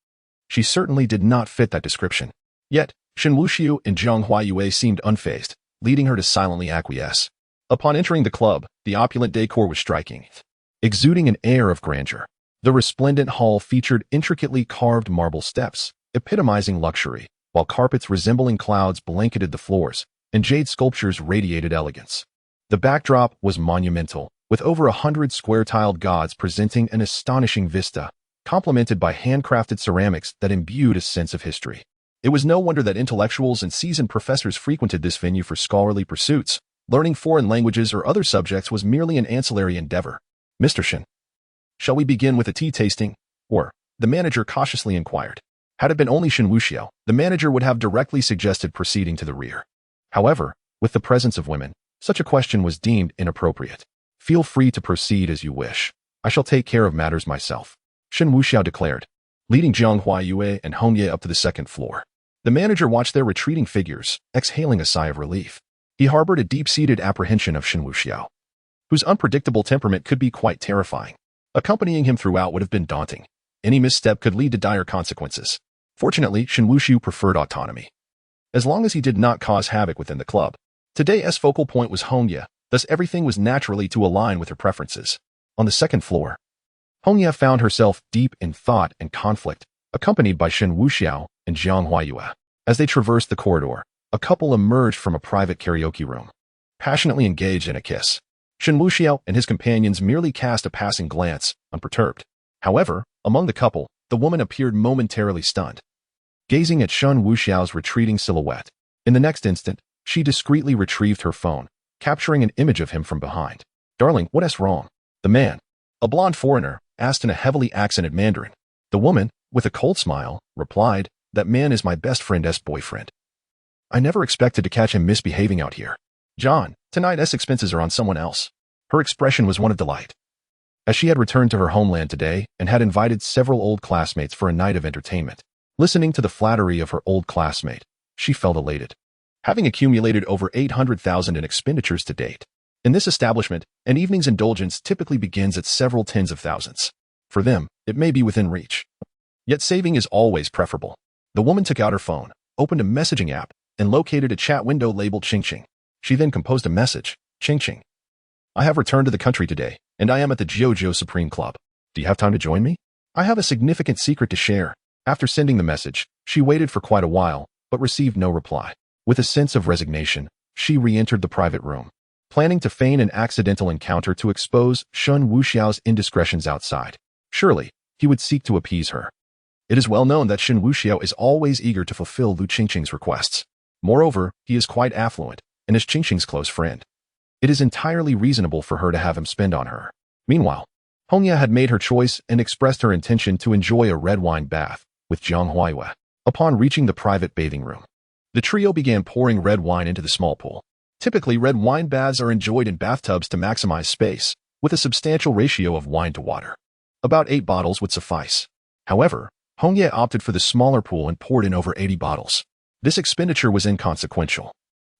She certainly did not fit that description. Yet, Shen Wuxiao and Jiang Huayue seemed unfazed, leading her to silently acquiesce. Upon entering the club, the opulent decor was striking, exuding an air of grandeur. The resplendent hall featured intricately carved marble steps, epitomizing luxury, while carpets resembling clouds blanketed the floors, and jade sculptures radiated elegance. The backdrop was monumental, with over 100 square-tiled gods presenting an astonishing vista, complemented by handcrafted ceramics that imbued a sense of history. It was no wonder that intellectuals and seasoned professors frequented this venue for scholarly pursuits. Learning foreign languages or other subjects was merely an ancillary endeavor. Mr. Shen, shall we begin with a tea tasting? Or, the manager cautiously inquired. Had it been only Shen Wuxiao, the manager would have directly suggested proceeding to the rear. However, with the presence of women, such a question was deemed inappropriate. Feel free to proceed as you wish. I shall take care of matters myself, Shen Wuxiao declared, leading Jiang Huayue and Hongye up to the 2nd floor. The manager watched their retreating figures, exhaling a sigh of relief. He harbored a deep-seated apprehension of Shen Wuxiao, whose unpredictable temperament could be quite terrifying. Accompanying him throughout would have been daunting. Any misstep could lead to dire consequences. Fortunately, Shen Wuxiao preferred autonomy, as long as he did not cause havoc within the club. Today's focal point was Hongya, thus everything was naturally to align with her preferences. On the 2nd floor, Hongya found herself deep in thought and conflict, accompanied by Shen Wuxiao and Jiang Huayue. As they traversed the corridor, a couple emerged from a private karaoke room, passionately engaged in a kiss. Shen Wuxiao and his companions merely cast a passing glance, unperturbed. However, among the couple, the woman appeared momentarily stunned, gazing at Shen Wuxiao's retreating silhouette. In the next instant, she discreetly retrieved her phone, capturing an image of him from behind. Darling, what's wrong? The man, a blonde foreigner, asked in a heavily accented Mandarin. The woman, with a cold smile, replied, that man is my best friend's boyfriend. I never expected to catch him misbehaving out here. John, tonight's expenses are on someone else. Her expression was one of delight, as she had returned to her homeland today and had invited several old classmates for a night of entertainment. Listening to the flattery of her old classmate, she felt elated, having accumulated over 800,000 in expenditures to date. In this establishment, an evening's indulgence typically begins at several tens of thousands. For them, it may be within reach. Yet saving is always preferable. The woman took out her phone, opened a messaging app, and located a chat window labeled Ching Ching. She then composed a message. Ching Ching, I have returned to the country today, and I am at the Jiuzhou Supreme Club. Do you have time to join me? I have a significant secret to share. After sending the message, she waited for quite a while, but received no reply. With a sense of resignation, she re-entered the private room, planning to feign an accidental encounter to expose Shen Wuxiao's indiscretions outside. Surely, he would seek to appease her. It is well known that Shen Wuxiao is always eager to fulfill Lu Qingqing's requests. Moreover, he is quite affluent and is Qingqing's close friend. It is entirely reasonable for her to have him spend on her. Meanwhile, Hongya had made her choice and expressed her intention to enjoy a red wine bath with Jiang Huaiyue. Upon reaching the private bathing room, the trio began pouring red wine into the small pool. Typically, red wine baths are enjoyed in bathtubs to maximize space, with a substantial ratio of wine to water. About 8 bottles would suffice. However, Hongye opted for the smaller pool and poured in over 80 bottles. This expenditure was inconsequential.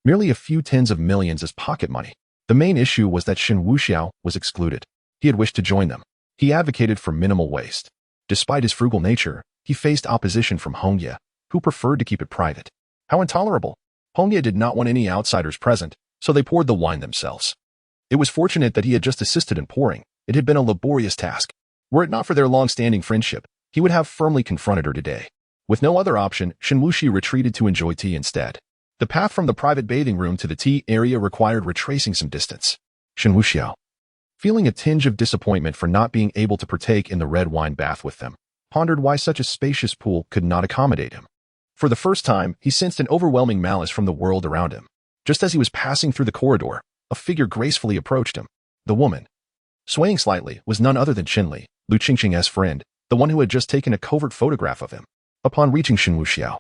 Merely a few tens of millions as pocket money. The main issue was that Shen Wuxiao was excluded. He had wished to join them. He advocated for minimal waste. Despite his frugal nature, he faced opposition from Hongye, who preferred to keep it private. How intolerable! Hongye did not want any outsiders present, so they poured the wine themselves. It was fortunate that he had just assisted in pouring. It had been a laborious task. Were it not for their long-standing friendship, he would have firmly confronted her today. With no other option, Shen Wuxi retreated to enjoy tea instead. The path from the private bathing room to the tea area required retracing some distance. Shen Wuxiao, feeling a tinge of disappointment for not being able to partake in the red wine bath with them, pondered why such a spacious pool could not accommodate him. For the first time, he sensed an overwhelming malice from the world around him. Just as he was passing through the corridor, a figure gracefully approached him. The woman, swaying slightly, was none other than Qinli, Lu Qingqing's friend, the one who had just taken a covert photograph of him. Upon reaching Shen Wuxiao,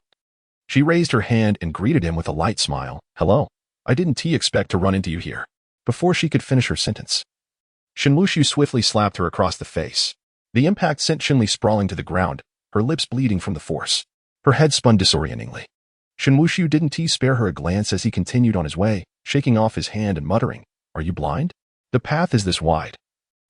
she raised her hand and greeted him with a light smile. "Hello. I didn't expect to run into you here." Before she could finish her sentence, Shen Wuxiao swiftly slapped her across the face. The impact sent Qinli sprawling to the ground, her lips bleeding from the force. Her head spun disorientingly. Shen Wuxiao didn't spare her a glance as he continued on his way, shaking off his hand and muttering, "Are you blind? The path is this wide.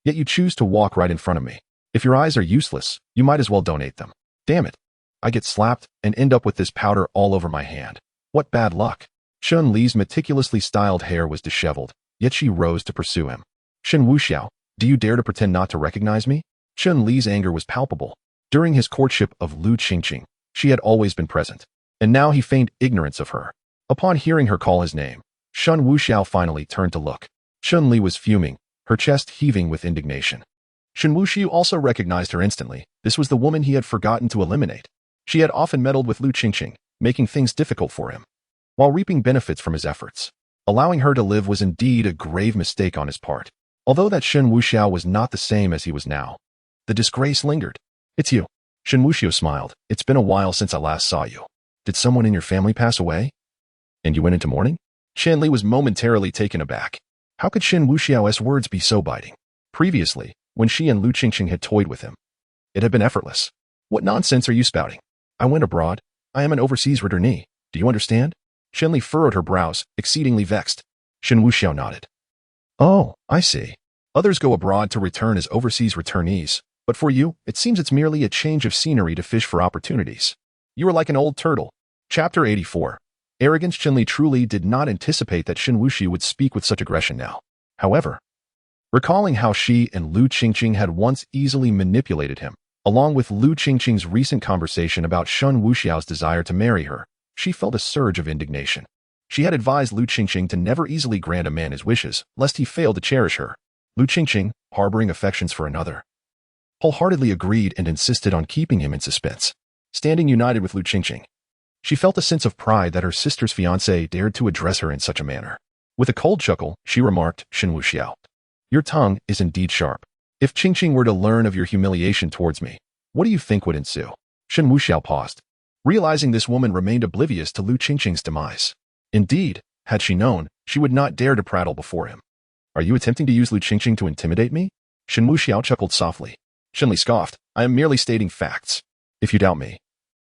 Yet you choose to walk right in front of me. If your eyes are useless, you might as well donate them. Damn it. I get slapped and end up with this powder all over my hand. What bad luck." Chun Li's meticulously styled hair was disheveled, yet she rose to pursue him. "Shen Wuxiao, do you dare to pretend not to recognize me?" Chun Li's anger was palpable. During his courtship of Lu Qingqing, she had always been present, and now he feigned ignorance of her. Upon hearing her call his name, Shen Wuxiao finally turned to look. Chun Li was fuming, her chest heaving with indignation. Shen Wuxiao also recognized her instantly. This was the woman he had forgotten to eliminate. She had often meddled with Lu Qingqing, making things difficult for him, while reaping benefits from his efforts. Allowing her to live was indeed a grave mistake on his part. Although that Shen Wuxiao was not the same as he was now, the disgrace lingered. "It's you." Shen Wuxiao smiled. "It's been a while since I last saw you. Did someone in your family pass away? And you went into mourning?" Chen Li was momentarily taken aback. How could Shen Wuxiao's words be so biting? Previously, when she and Lu Qingqing had toyed with him, it had been effortless. "What nonsense are you spouting? I went abroad. I am an overseas returnee. Do you understand?" Chen Li furrowed her brows, exceedingly vexed. Shen Wuxiao nodded. "Oh, I see. Others go abroad to return as overseas returnees, but for you, it seems it's merely a change of scenery to fish for opportunities. You are like an old turtle." Chapter 84. Arrogance. Chen Li truly did not anticipate that Shen Wuxiao would speak with such aggression now. However, recalling how she and Lu Qingqing had once easily manipulated him, along with Lu Qingqing's recent conversation about Shen Wuxiao's desire to marry her, she felt a surge of indignation. She had advised Lu Qingqing to never easily grant a man his wishes, lest he fail to cherish her. Lu Qingqing, harboring affections for another, wholeheartedly agreed and insisted on keeping him in suspense. Standing united with Lu Qingqing, she felt a sense of pride that her sister's fiancé dared to address her in such a manner. With a cold chuckle, she remarked, "Shen Wuxiao, your tongue is indeed sharp. If Qingqing were to learn of your humiliation towards me, what do you think would ensue?" Shen Wuxiao paused, realizing this woman remained oblivious to Lu Qingqing's demise. Indeed, had she known, she would not dare to prattle before him. "Are you attempting to use Lu Qingqing to intimidate me?" Shen Wuxiao chuckled softly. Shen Li scoffed, "I am merely stating facts. If you doubt me,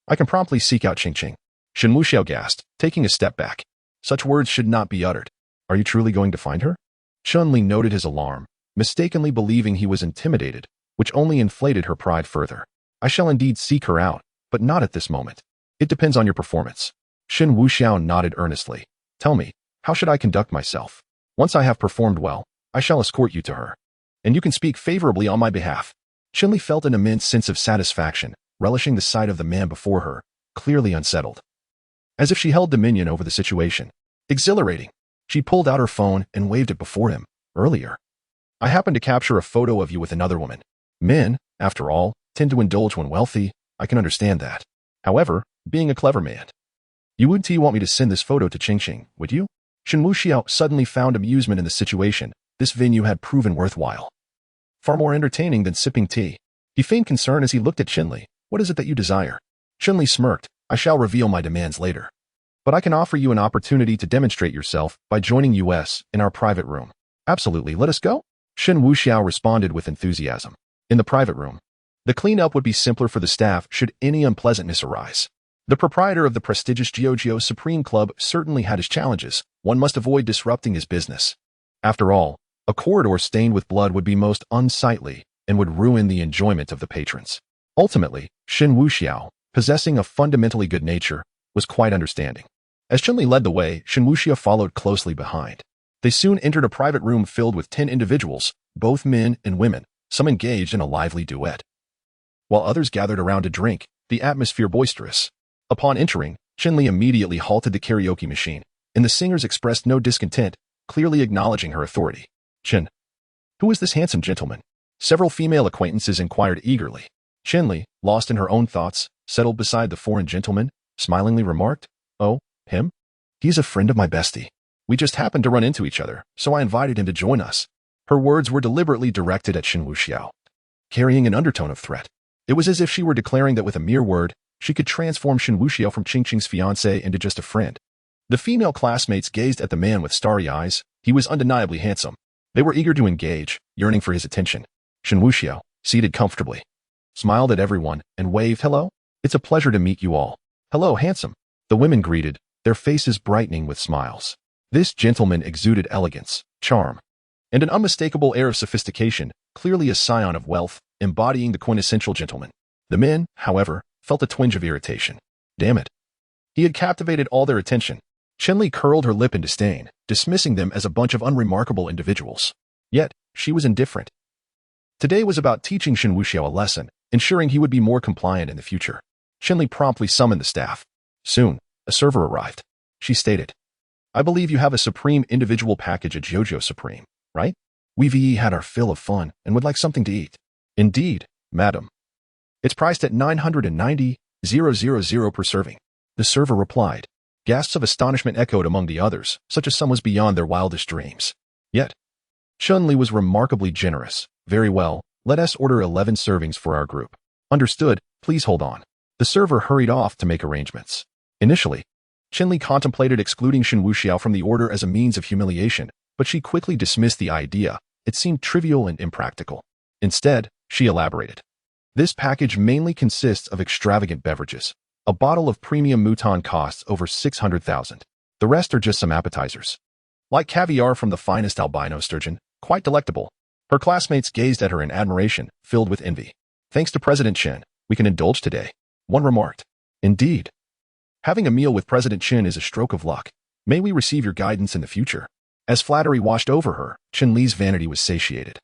I can promptly seek out Qingqing." Shen Wuxiao gasped, taking a step back. Such words should not be uttered. "Are you truly going to find her?" Chun Li noted his alarm, mistakenly believing he was intimidated, which only inflated her pride further. "I shall indeed seek her out, but not at this moment. It depends on your performance." Shen Wuxiao nodded earnestly. "Tell me, how should I conduct myself? Once I have performed well, I shall escort you to her, and you can speak favorably on my behalf." Chen Li felt an immense sense of satisfaction, relishing the sight of the man before her, clearly unsettled, as if she held dominion over the situation. Exhilarating. She pulled out her phone and waved it before him. "Earlier, I happened to capture a photo of you with another woman. Men, After all, tend to indulge when wealthy. I can understand that. However, being a clever man. You wouldn't want me to send this photo to Qingqing, would you? Shen Wuxiao suddenly found amusement in the situation. This venue had proven worthwhile. Far more entertaining than sipping tea. He feigned concern as he looked at Qinli. What is it that you desire? Qinli smirked. I shall reveal my demands later. But I can offer you an opportunity to demonstrate yourself by joining us in our private room. Absolutely, let us go? Shen Wuxiao responded with enthusiasm. In the private room, the cleanup would be simpler for the staff should any unpleasantness arise. The proprietor of the prestigious Jiuzhou Supreme Club certainly had his challenges. One must avoid disrupting his business. After all, a corridor stained with blood would be most unsightly and would ruin the enjoyment of the patrons. Ultimately, Shen Wuxiao, possessing a fundamentally good nature, was quite understanding. As Chunli led the way, Shen Wuxiao followed closely behind. They soon entered a private room filled with 10 individuals, both men and women, some engaged in a lively duet. While others gathered around to drink, the atmosphere boisterous. Upon entering, Qinli immediately halted the karaoke machine, and the singers expressed no discontent, clearly acknowledging her authority. Qin, who is this handsome gentleman? Several female acquaintances inquired eagerly. Qinli, lost in her own thoughts, settled beside the foreign gentleman, smilingly remarked, Oh, him? He's a friend of my bestie. We just happened to run into each other, so I invited him to join us. Her words were deliberately directed at Shen Wuxiao, carrying an undertone of threat. It was as if she were declaring that with a mere word, she could transform Shen Wuxiao from Qingqing's fiancé into just a friend. The female classmates gazed at the man with starry eyes. He was undeniably handsome. They were eager to engage, yearning for his attention. Shen Wuxiao, seated comfortably, smiled at everyone and waved, Hello? It's a pleasure to meet you all. Hello, handsome. The women greeted, their faces brightening with smiles. This gentleman exuded elegance, charm, and an unmistakable air of sophistication, clearly a scion of wealth, embodying the quintessential gentleman. The men, however, felt a twinge of irritation. Damn it. He had captivated all their attention. Qinli curled her lip in disdain, dismissing them as a bunch of unremarkable individuals. Yet, she was indifferent. Today was about teaching Shen Wuxiao a lesson, ensuring he would be more compliant in the future. Qinli promptly summoned the staff. Soon, a server arrived. She stated, I believe you have a supreme individual package at Jiuzhou Supreme, right? We've had our fill of fun and would like something to eat. Indeed, madam. It's priced at 990,000 per serving. The server replied. Gasps of astonishment echoed among the others, such a sum was beyond their wildest dreams. Yet, Chun-Li was remarkably generous. Very well, let us order 11 servings for our group. Understood, please hold on. The server hurried off to make arrangements. Initially, Qinli contemplated excluding Shen Wuxiao from the order as a means of humiliation, but she quickly dismissed the idea. It seemed trivial and impractical. Instead, she elaborated. This package mainly consists of extravagant beverages. A bottle of premium mouton costs over 600,000. The rest are just some appetizers. Like caviar from the finest albino sturgeon, quite delectable. Her classmates gazed at her in admiration, filled with envy. Thanks to President Chen, we can indulge today. One remarked. Indeed. Having a meal with President Chen is a stroke of luck. May we receive your guidance in the future. As flattery washed over her, Chen Li's vanity was satiated,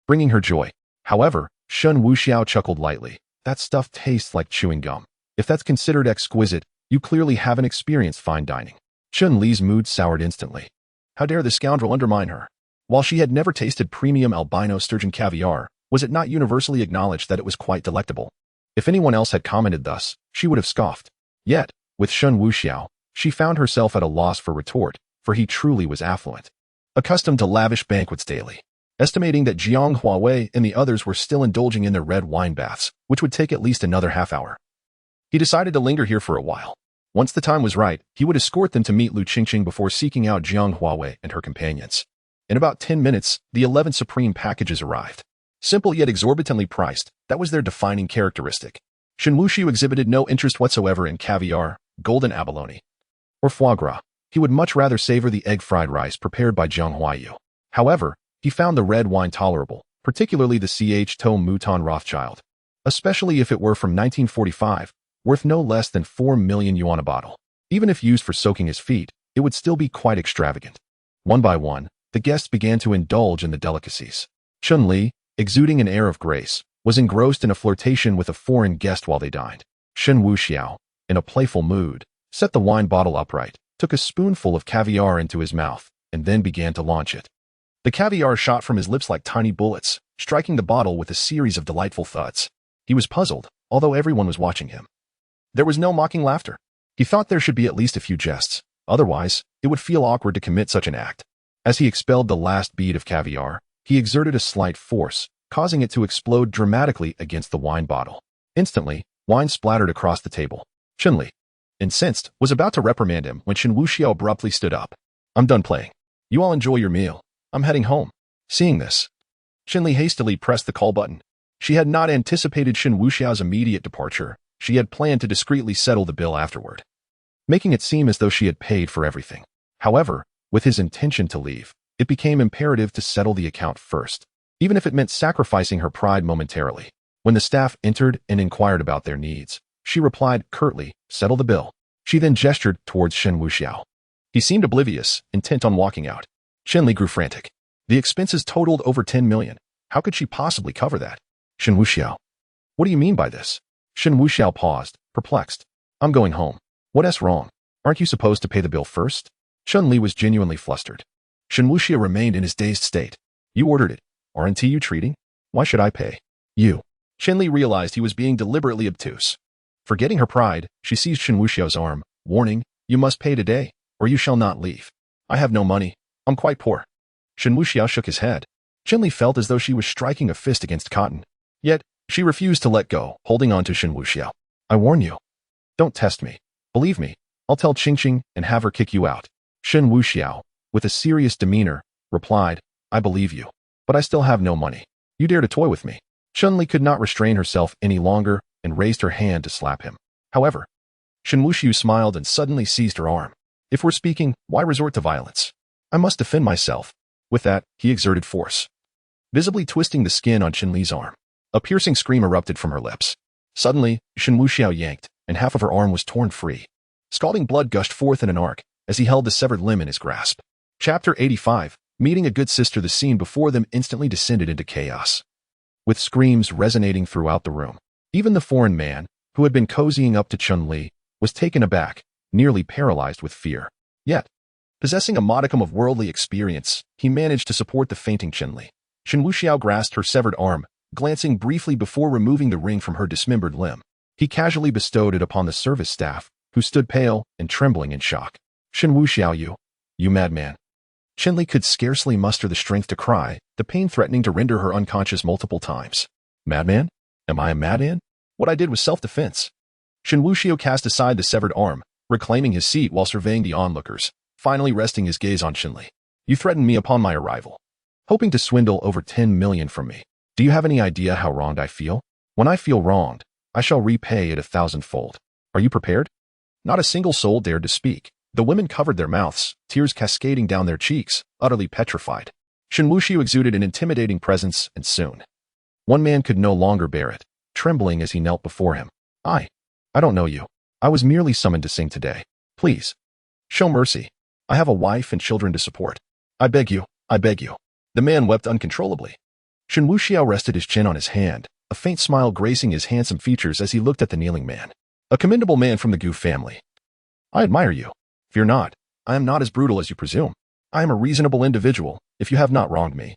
bringing her joy. However, Shen Wuxiao chuckled lightly. That stuff tastes like chewing gum. If that's considered exquisite, you clearly haven't experienced fine dining. Chen Li's mood soured instantly. How dare the scoundrel undermine her? While she had never tasted premium albino sturgeon caviar, was it not universally acknowledged that it was quite delectable? If anyone else had commented thus, she would have scoffed. Yet, with Shen Wuxiao, she found herself at a loss for retort, for he truly was affluent, accustomed to lavish banquets daily. Estimating that Jiang Huawei and the others were still indulging in their red wine baths, which would take at least another half hour. He decided to linger here for a while. Once the time was right, he would escort them to meet Lu Qingqing before seeking out Jiang Huawei and her companions. In about 10 minutes, the 11 supreme packages arrived. Simple yet exorbitantly priced, that was their defining characteristic. Shen Wuxiao exhibited no interest whatsoever in caviar, golden abalone, or foie gras. He would much rather savor the egg-fried rice prepared by Jiang Huayu. However, he found the red wine tolerable, particularly the Ch. Mouton Rothschild, especially if it were from 1945, worth no less than 4 million yuan a bottle. Even if used for soaking his feet, it would still be quite extravagant. One by one, the guests began to indulge in the delicacies. Chun-Li, exuding an air of grace, was engrossed in a flirtation with a foreign guest while they dined. Shen Wuxiao, in a playful mood, set the wine bottle upright, took a spoonful of caviar into his mouth, and then began to launch it. The caviar shot from his lips like tiny bullets, striking the bottle with a series of delightful thuds. He was puzzled, although everyone was watching him. There was no mocking laughter. He thought there should be at least a few jests. Otherwise, it would feel awkward to commit such an act. As he expelled the last bead of caviar, he exerted a slight force, causing it to explode dramatically against the wine bottle. Instantly, wine splattered across the table. Shen Li, incensed, was about to reprimand him when Shen Wuxiao abruptly stood up. I'm done playing. You all enjoy your meal. I'm heading home. Seeing this, Shen Li hastily pressed the call button. She had not anticipated Shen Wuxiao's immediate departure. She had planned to discreetly settle the bill afterward, making it seem as though she had paid for everything. However, with his intention to leave, it became imperative to settle the account first, even if it meant sacrificing her pride momentarily. When the staff entered and inquired about their needs, she replied curtly, "Settle the bill." She then gestured towards Shen Wuxiao. He seemed oblivious, intent on walking out. Shen Li grew frantic. The expenses totaled over 10 million. How could she possibly cover that? Shen Wuxiao. What do you mean by this? Shen Wuxiao paused, perplexed. I'm going home. What's wrong? Aren't you supposed to pay the bill first? Shen Li was genuinely flustered. Shen Wuxiao remained in his dazed state. You ordered it. Aren't you treating? Why should I pay? You. Shen Li realized he was being deliberately obtuse. Forgetting her pride, she seized Shen Wuxiao's arm, warning, You must pay today, or you shall not leave. I have no money. I'm quite poor. Shen Wuxiao shook his head. Shen Li felt as though she was striking a fist against cotton. Yet, she refused to let go, holding on to Shen Wuxiao. I warn you. Don't test me. Believe me, I'll tell Qingqing and have her kick you out. Shen Wuxiao, with a serious demeanor, replied, I believe you, but I still have no money. You dare to toy with me. Shen Li could not restrain herself any longer and raised her hand to slap him. However, Shen Wuxiao smiled and suddenly seized her arm. If we're speaking, why resort to violence? I must defend myself. With that, he exerted force, visibly twisting the skin on Shen Li's arm. A piercing scream erupted from her lips. Suddenly, Shen Wuxiao yanked, and half of her arm was torn free. Scalding blood gushed forth in an arc as he held the severed limb in his grasp. Chapter 85, Meeting a Good Sister. The scene before them instantly descended into chaos, with screams resonating throughout the room. Even the foreign man, who had been cozying up to Chun Li, was taken aback, nearly paralyzed with fear. Yet, possessing a modicum of worldly experience, he managed to support the fainting Chen Li. Shen Wuxiao grasped her severed arm, glancing briefly before removing the ring from her dismembered limb. He casually bestowed it upon the service staff, who stood pale and trembling in shock. Shen Wuxiao, you madman. Chen Li could scarcely muster the strength to cry, the pain threatening to render her unconscious multiple times. Madman? Am I a madman? What I did was self-defense. Shen Wuxiao cast aside the severed arm, reclaiming his seat while surveying the onlookers, finally resting his gaze on Chen Li. You threatened me upon my arrival, hoping to swindle over 10 million from me. Do you have any idea how wronged I feel? When I feel wronged, I shall repay it 1,000-fold. Are you prepared? Not a single soul dared to speak. The women covered their mouths, tears cascading down their cheeks, utterly petrified. Shen Wuxiao exuded an intimidating presence, and soon, one man could no longer bear it, trembling as he knelt before him. I don't know you. I was merely summoned to sing today. Please, show mercy. I have a wife and children to support. I beg you, I beg you. The man wept uncontrollably. Shen Wuxiao rested his chin on his hand, a faint smile gracing his handsome features as he looked at the kneeling man. A commendable man from the Gu family. I admire you. Fear not, I am not as brutal as you presume. I am a reasonable individual, if you have not wronged me.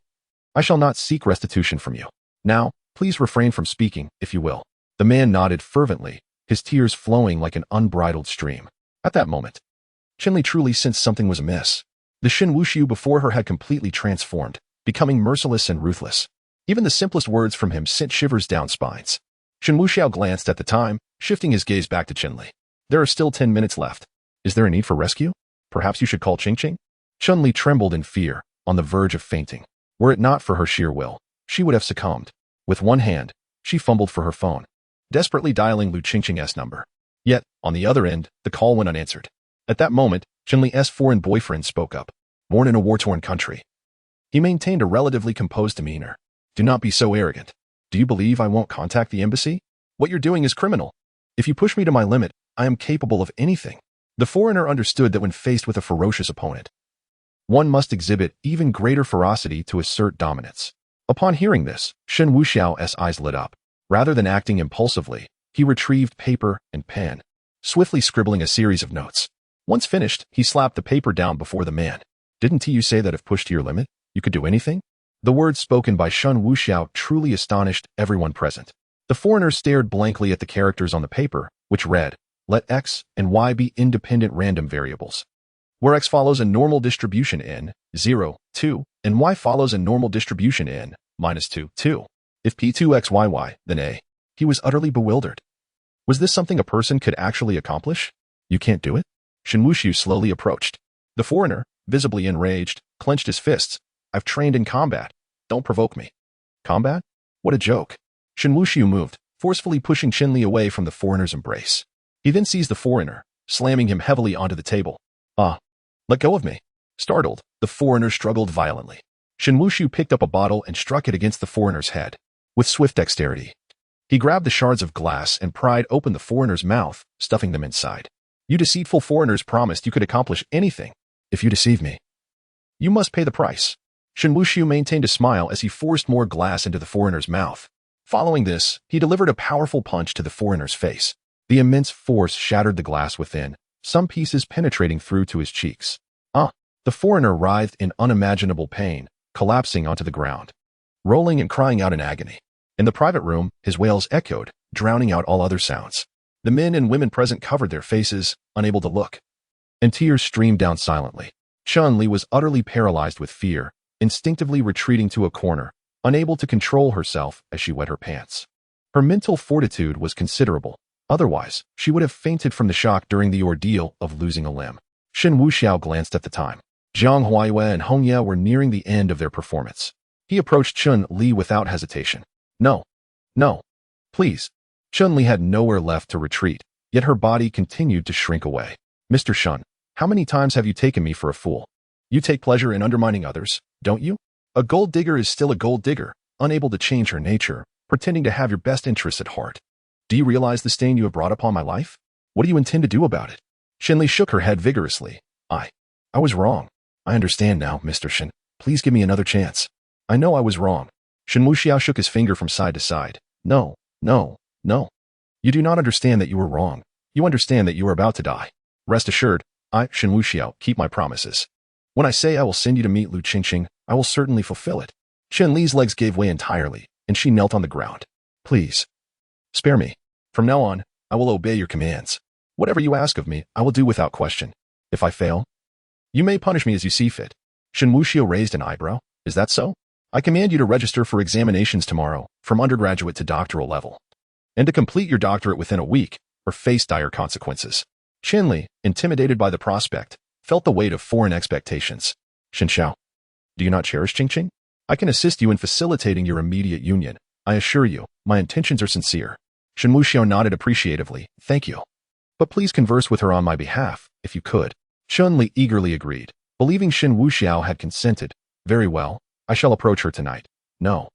I shall not seek restitution from you. Now, please refrain from speaking, if you will. The man nodded fervently, his tears flowing like an unbridled stream. At that moment, Chen Li truly sensed something was amiss. The Shen Wuxiao before her had completely transformed, becoming merciless and ruthless. Even the simplest words from him sent shivers down spines. Shen Wuxiao glanced at the time, shifting his gaze back to Chen Li. There are still 10 minutes left. Is there a need for rescue? Perhaps you should call Qingqing? Chen Li trembled in fear, on the verge of fainting. Were it not for her sheer will, she would have succumbed. With one hand, she fumbled for her phone, desperately dialing Lu Qingqing's number. Yet, on the other end, the call went unanswered. At that moment, Chen Li's foreign boyfriend spoke up. Born in a war-torn country, he maintained a relatively composed demeanor. Do not be so arrogant. Do you believe I won't contact the embassy? What you're doing is criminal. If you push me to my limit, I am capable of anything. The foreigner understood that when faced with a ferocious opponent, one must exhibit even greater ferocity to assert dominance. Upon hearing this, Shen Wuxiao's eyes lit up. Rather than acting impulsively, he retrieved paper and pen, swiftly scribbling a series of notes. Once finished, he slapped the paper down before the man. Didn't you say that if pushed to your limit, you could do anything? The words spoken by Shen Wuxiao truly astonished everyone present. The foreigner stared blankly at the characters on the paper, which read, "Let x and y be independent random variables, where x follows a normal distribution n, 0, 2, and y follows a normal distribution n, -2, 2. If p2xyy, then a." He was utterly bewildered. Was this something a person could actually accomplish? You can't do it? Shen Wuxiao slowly approached. The foreigner, visibly enraged, clenched his fists. "I've trained in combat. Don't provoke me." Combat? What a joke. Shen Wuxiao moved, forcefully pushing Chen Li away from the foreigner's embrace. He then seized the foreigner, slamming him heavily onto the table. "Ah, let go of me." Startled, the foreigner struggled violently. Shen Wuxiao picked up a bottle and struck it against the foreigner's head. With swift dexterity, he grabbed the shards of glass and pried open the foreigner's mouth, stuffing them inside. "You deceitful foreigners promised you could accomplish anything. If you deceive me, you must pay the price." Shen Wuxiao maintained a smile as he forced more glass into the foreigner's mouth. Following this, he delivered a powerful punch to the foreigner's face. The immense force shattered the glass within, some pieces penetrating through to his cheeks. The foreigner writhed in unimaginable pain, collapsing onto the ground, rolling and crying out in agony. In the private room, his wails echoed, drowning out all other sounds. The men and women present covered their faces, unable to look, and tears streamed down silently. Chun Li was utterly paralyzed with fear, instinctively retreating to a corner, unable to control herself as she wet her pants. Her mental fortitude was considerable. Otherwise, she would have fainted from the shock during the ordeal of losing a limb. Shen Wuxiao glanced at the time. Jiang Huaiyue and Hong Ye were nearing the end of their performance. He approached Chun Li without hesitation. No, please." Chun Li had nowhere left to retreat, yet her body continued to shrink away. "Mr. Shun, how many times have you taken me for a fool? You take pleasure in undermining others, don't you? A gold digger is still a gold digger, unable to change her nature, pretending to have your best interests at heart. Do you realize the stain you have brought upon my life? What do you intend to do about it?" Shen Li shook her head vigorously. I was wrong. I understand now, Mr. Shen. Please give me another chance. I know I was wrong." Shen Wuxiao shook his finger from side to side. No. You do not understand that you were wrong. You understand that you are about to die. Rest assured, I, Shen Wuxiao, keep my promises. When I say I will send you to meet Lu Qingqing, I will certainly fulfill it." Chen Li's legs gave way entirely, and she knelt on the ground. "Please, spare me. From now on, I will obey your commands. Whatever you ask of me, I will do without question. If I fail, you may punish me as you see fit." Shen Wuxiao raised an eyebrow. "Is that so? I command you to register for examinations tomorrow, from undergraduate to doctoral level, and to complete your doctorate within a week, or face dire consequences." Chen Li, intimidated by the prospect, felt the weight of foreign expectations. "Shen Xiao, do you not cherish Qingqing? I can assist you in facilitating your immediate union. I assure you, my intentions are sincere." Shen Wuxiao nodded appreciatively. "Thank you. But please converse with her on my behalf, if you could." Chun Li eagerly agreed, believing Shen Wuxiao had consented. "Very well, I shall approach her tonight." "No,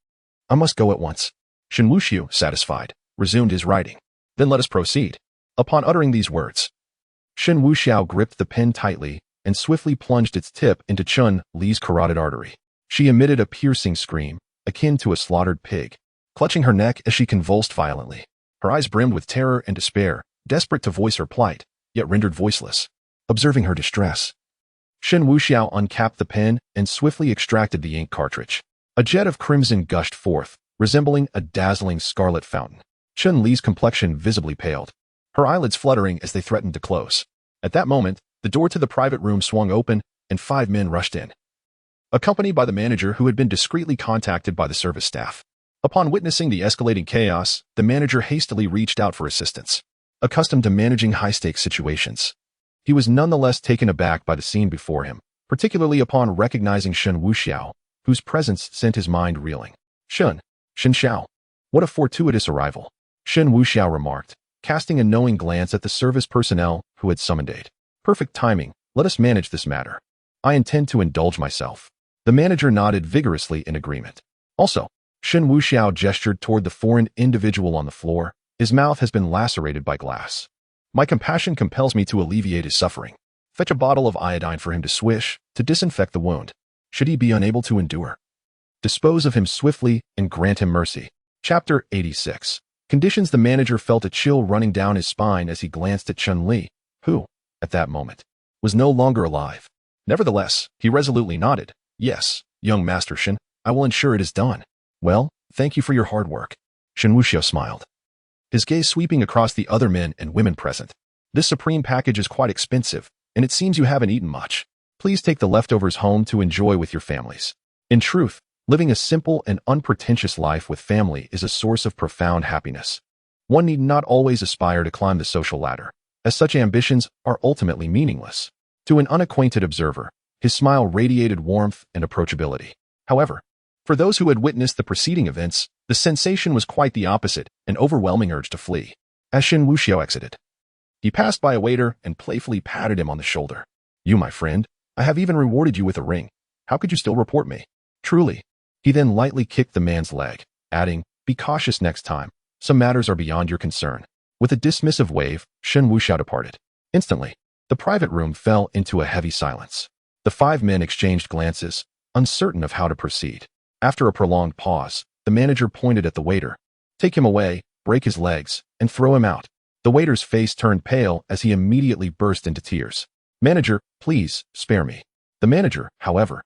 I must go at once." Shen Wuxiao, satisfied, resumed his writing. "Then let us proceed." Upon uttering these words, Shen Wuxiao gripped the pen tightly and swiftly plunged its tip into Chun Li's carotid artery. She emitted a piercing scream, akin to a slaughtered pig, clutching her neck as she convulsed violently. Her eyes brimmed with terror and despair, desperate to voice her plight, yet rendered voiceless. Observing her distress, Shen Wuxiao uncapped the pen and swiftly extracted the ink cartridge. A jet of crimson gushed forth, resembling a dazzling scarlet fountain. Chun Li's complexion visibly paled, her eyelids fluttering as they threatened to close. At that moment, the door to the private room swung open, and 5 men rushed in, accompanied by the manager who had been discreetly contacted by the service staff. Upon witnessing the escalating chaos, the manager hastily reached out for assistance. Accustomed to managing high-stakes situations, he was nonetheless taken aback by the scene before him, particularly upon recognizing Shen Wuxiao, whose presence sent his mind reeling. Shen Xiao, what a fortuitous arrival," Shen Wuxiao remarked, casting a knowing glance at the service personnel who had summoned aid. "Perfect timing. Let us manage this matter. I intend to indulge myself." The manager nodded vigorously in agreement. Also, Shen Wuxiao gestured toward the foreign individual on the floor. "His mouth has been lacerated by glass. My compassion compels me to alleviate his suffering. Fetch a bottle of iodine for him to swish, to disinfect the wound. Should he be unable to endure, dispose of him swiftly and grant him mercy." Chapter 86. Conditions. The manager felt a chill running down his spine as he glanced at Chun Li, who, at that moment, was no longer alive. Nevertheless, he resolutely nodded. "Yes, young Master Shen, I will ensure it is done. Well, thank you for your hard work. Shen Wuxiao smiled, his gaze sweeping across the other men and women present. This supreme package is quite expensive, and it seems you haven't eaten much. Please take the leftovers home to enjoy with your families. In truth, living a simple and unpretentious life with family is a source of profound happiness. One need not always aspire to climb the social ladder, as such ambitions are ultimately meaningless. To an unacquainted observer, his smile radiated warmth and approachability. However, for those who had witnessed the preceding events, the sensation was quite the opposite, an overwhelming urge to flee. As Shen Wuxiao exited, he passed by a waiter and playfully patted him on the shoulder. You, my friend, I have even rewarded you with a ring. How could you still report me? Truly. He then lightly kicked the man's leg, adding, be cautious next time. Some matters are beyond your concern. With a dismissive wave, Shen Wuxiao departed. Instantly, the private room fell into a heavy silence. The 5 men exchanged glances, uncertain of how to proceed. After a prolonged pause, the manager pointed at the waiter. Take him away, break his legs, and throw him out. The waiter's face turned pale as he immediately burst into tears. Manager, please, spare me. The manager, however,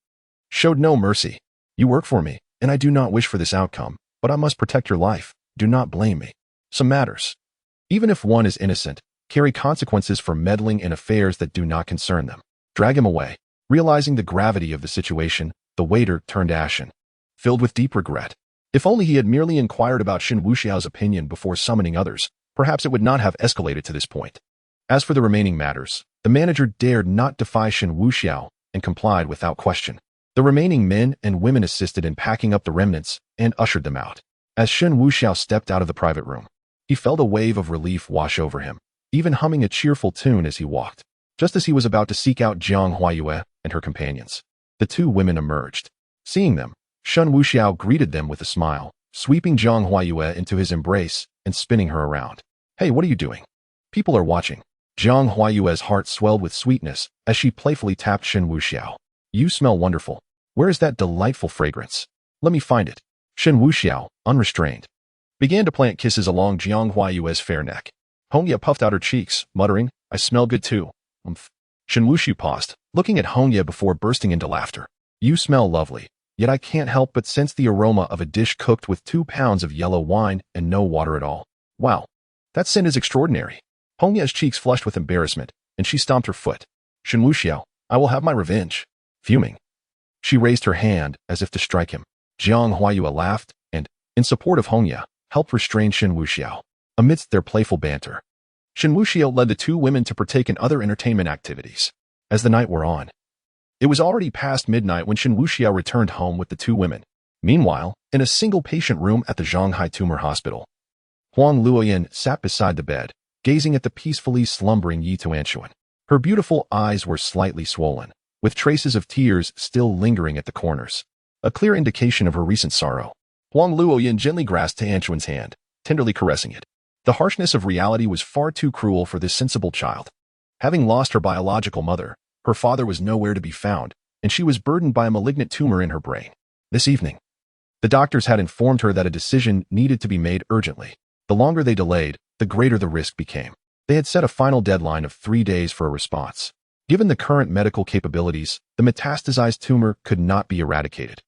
showed no mercy. You work for me, and I do not wish for this outcome, but I must protect your life. Do not blame me. Some matters, even if one is innocent, carry consequences for meddling in affairs that do not concern them. Drag him away. Realizing the gravity of the situation, the waiter turned ashen, filled with deep regret. If only he had merely inquired about Shen Wuxiao's opinion before summoning others, perhaps it would not have escalated to this point. As for the remaining matters, the manager dared not defy Shen Wuxiao and complied without question. The remaining men and women assisted in packing up the remnants and ushered them out. As Shen Wuxiao stepped out of the private room, he felt a wave of relief wash over him, even humming a cheerful tune as he walked. Just as he was about to seek out Jiang Huaiyue and her companions, the 2 women emerged. Seeing them, Shen Wuxiao greeted them with a smile, sweeping Jiang Huaiyue into his embrace and spinning her around. Hey, what are you doing? People are watching. Jiang Huaiyue's heart swelled with sweetness as she playfully tapped Shen Wuxiao. You smell wonderful. Where is that delightful fragrance? Let me find it. Shen Wuxiao, unrestrained, began to plant kisses along Jiang Huaiyue's fair neck. Hongye puffed out her cheeks, muttering, I smell good too. Shen Wuxiao paused, looking at Hongye before bursting into laughter. You smell lovely, yet I can't help but sense the aroma of a dish cooked with 2 pounds of yellow wine and no water at all. Wow, that scent is extraordinary. Hongye's cheeks flushed with embarrassment, and she stomped her foot. Shen Wuxiao, I will have my revenge. Fuming, she raised her hand as if to strike him. Jiang Huaiyue laughed and, in support of Hongye, helped restrain Shen Wuxiao. Amidst their playful banter, Shen Wuxiao led the 2 women to partake in other entertainment activities. As the night wore on, it was already past midnight when Shen Wuxiao returned home with the 2 women. Meanwhile, in a single patient room at the Shanghai Tumor Hospital, Huang Luoyin sat beside the bed, gazing at the peacefully slumbering Yi Tuanshuan. Her beautiful eyes were slightly swollen, with traces of tears still lingering at the corners, a clear indication of her recent sorrow. Huang Luoyin gently grasped Tuanshuan's hand, tenderly caressing it. The harshness of reality was far too cruel for this sensible child. Having lost her biological mother, her father was nowhere to be found, and she was burdened by a malignant tumor in her brain. This evening, the doctors had informed her that a decision needed to be made urgently. The longer they delayed, the greater the risk became. They had set a final deadline of 3 days for a response. Given the current medical capabilities, the metastasized tumor could not be eradicated.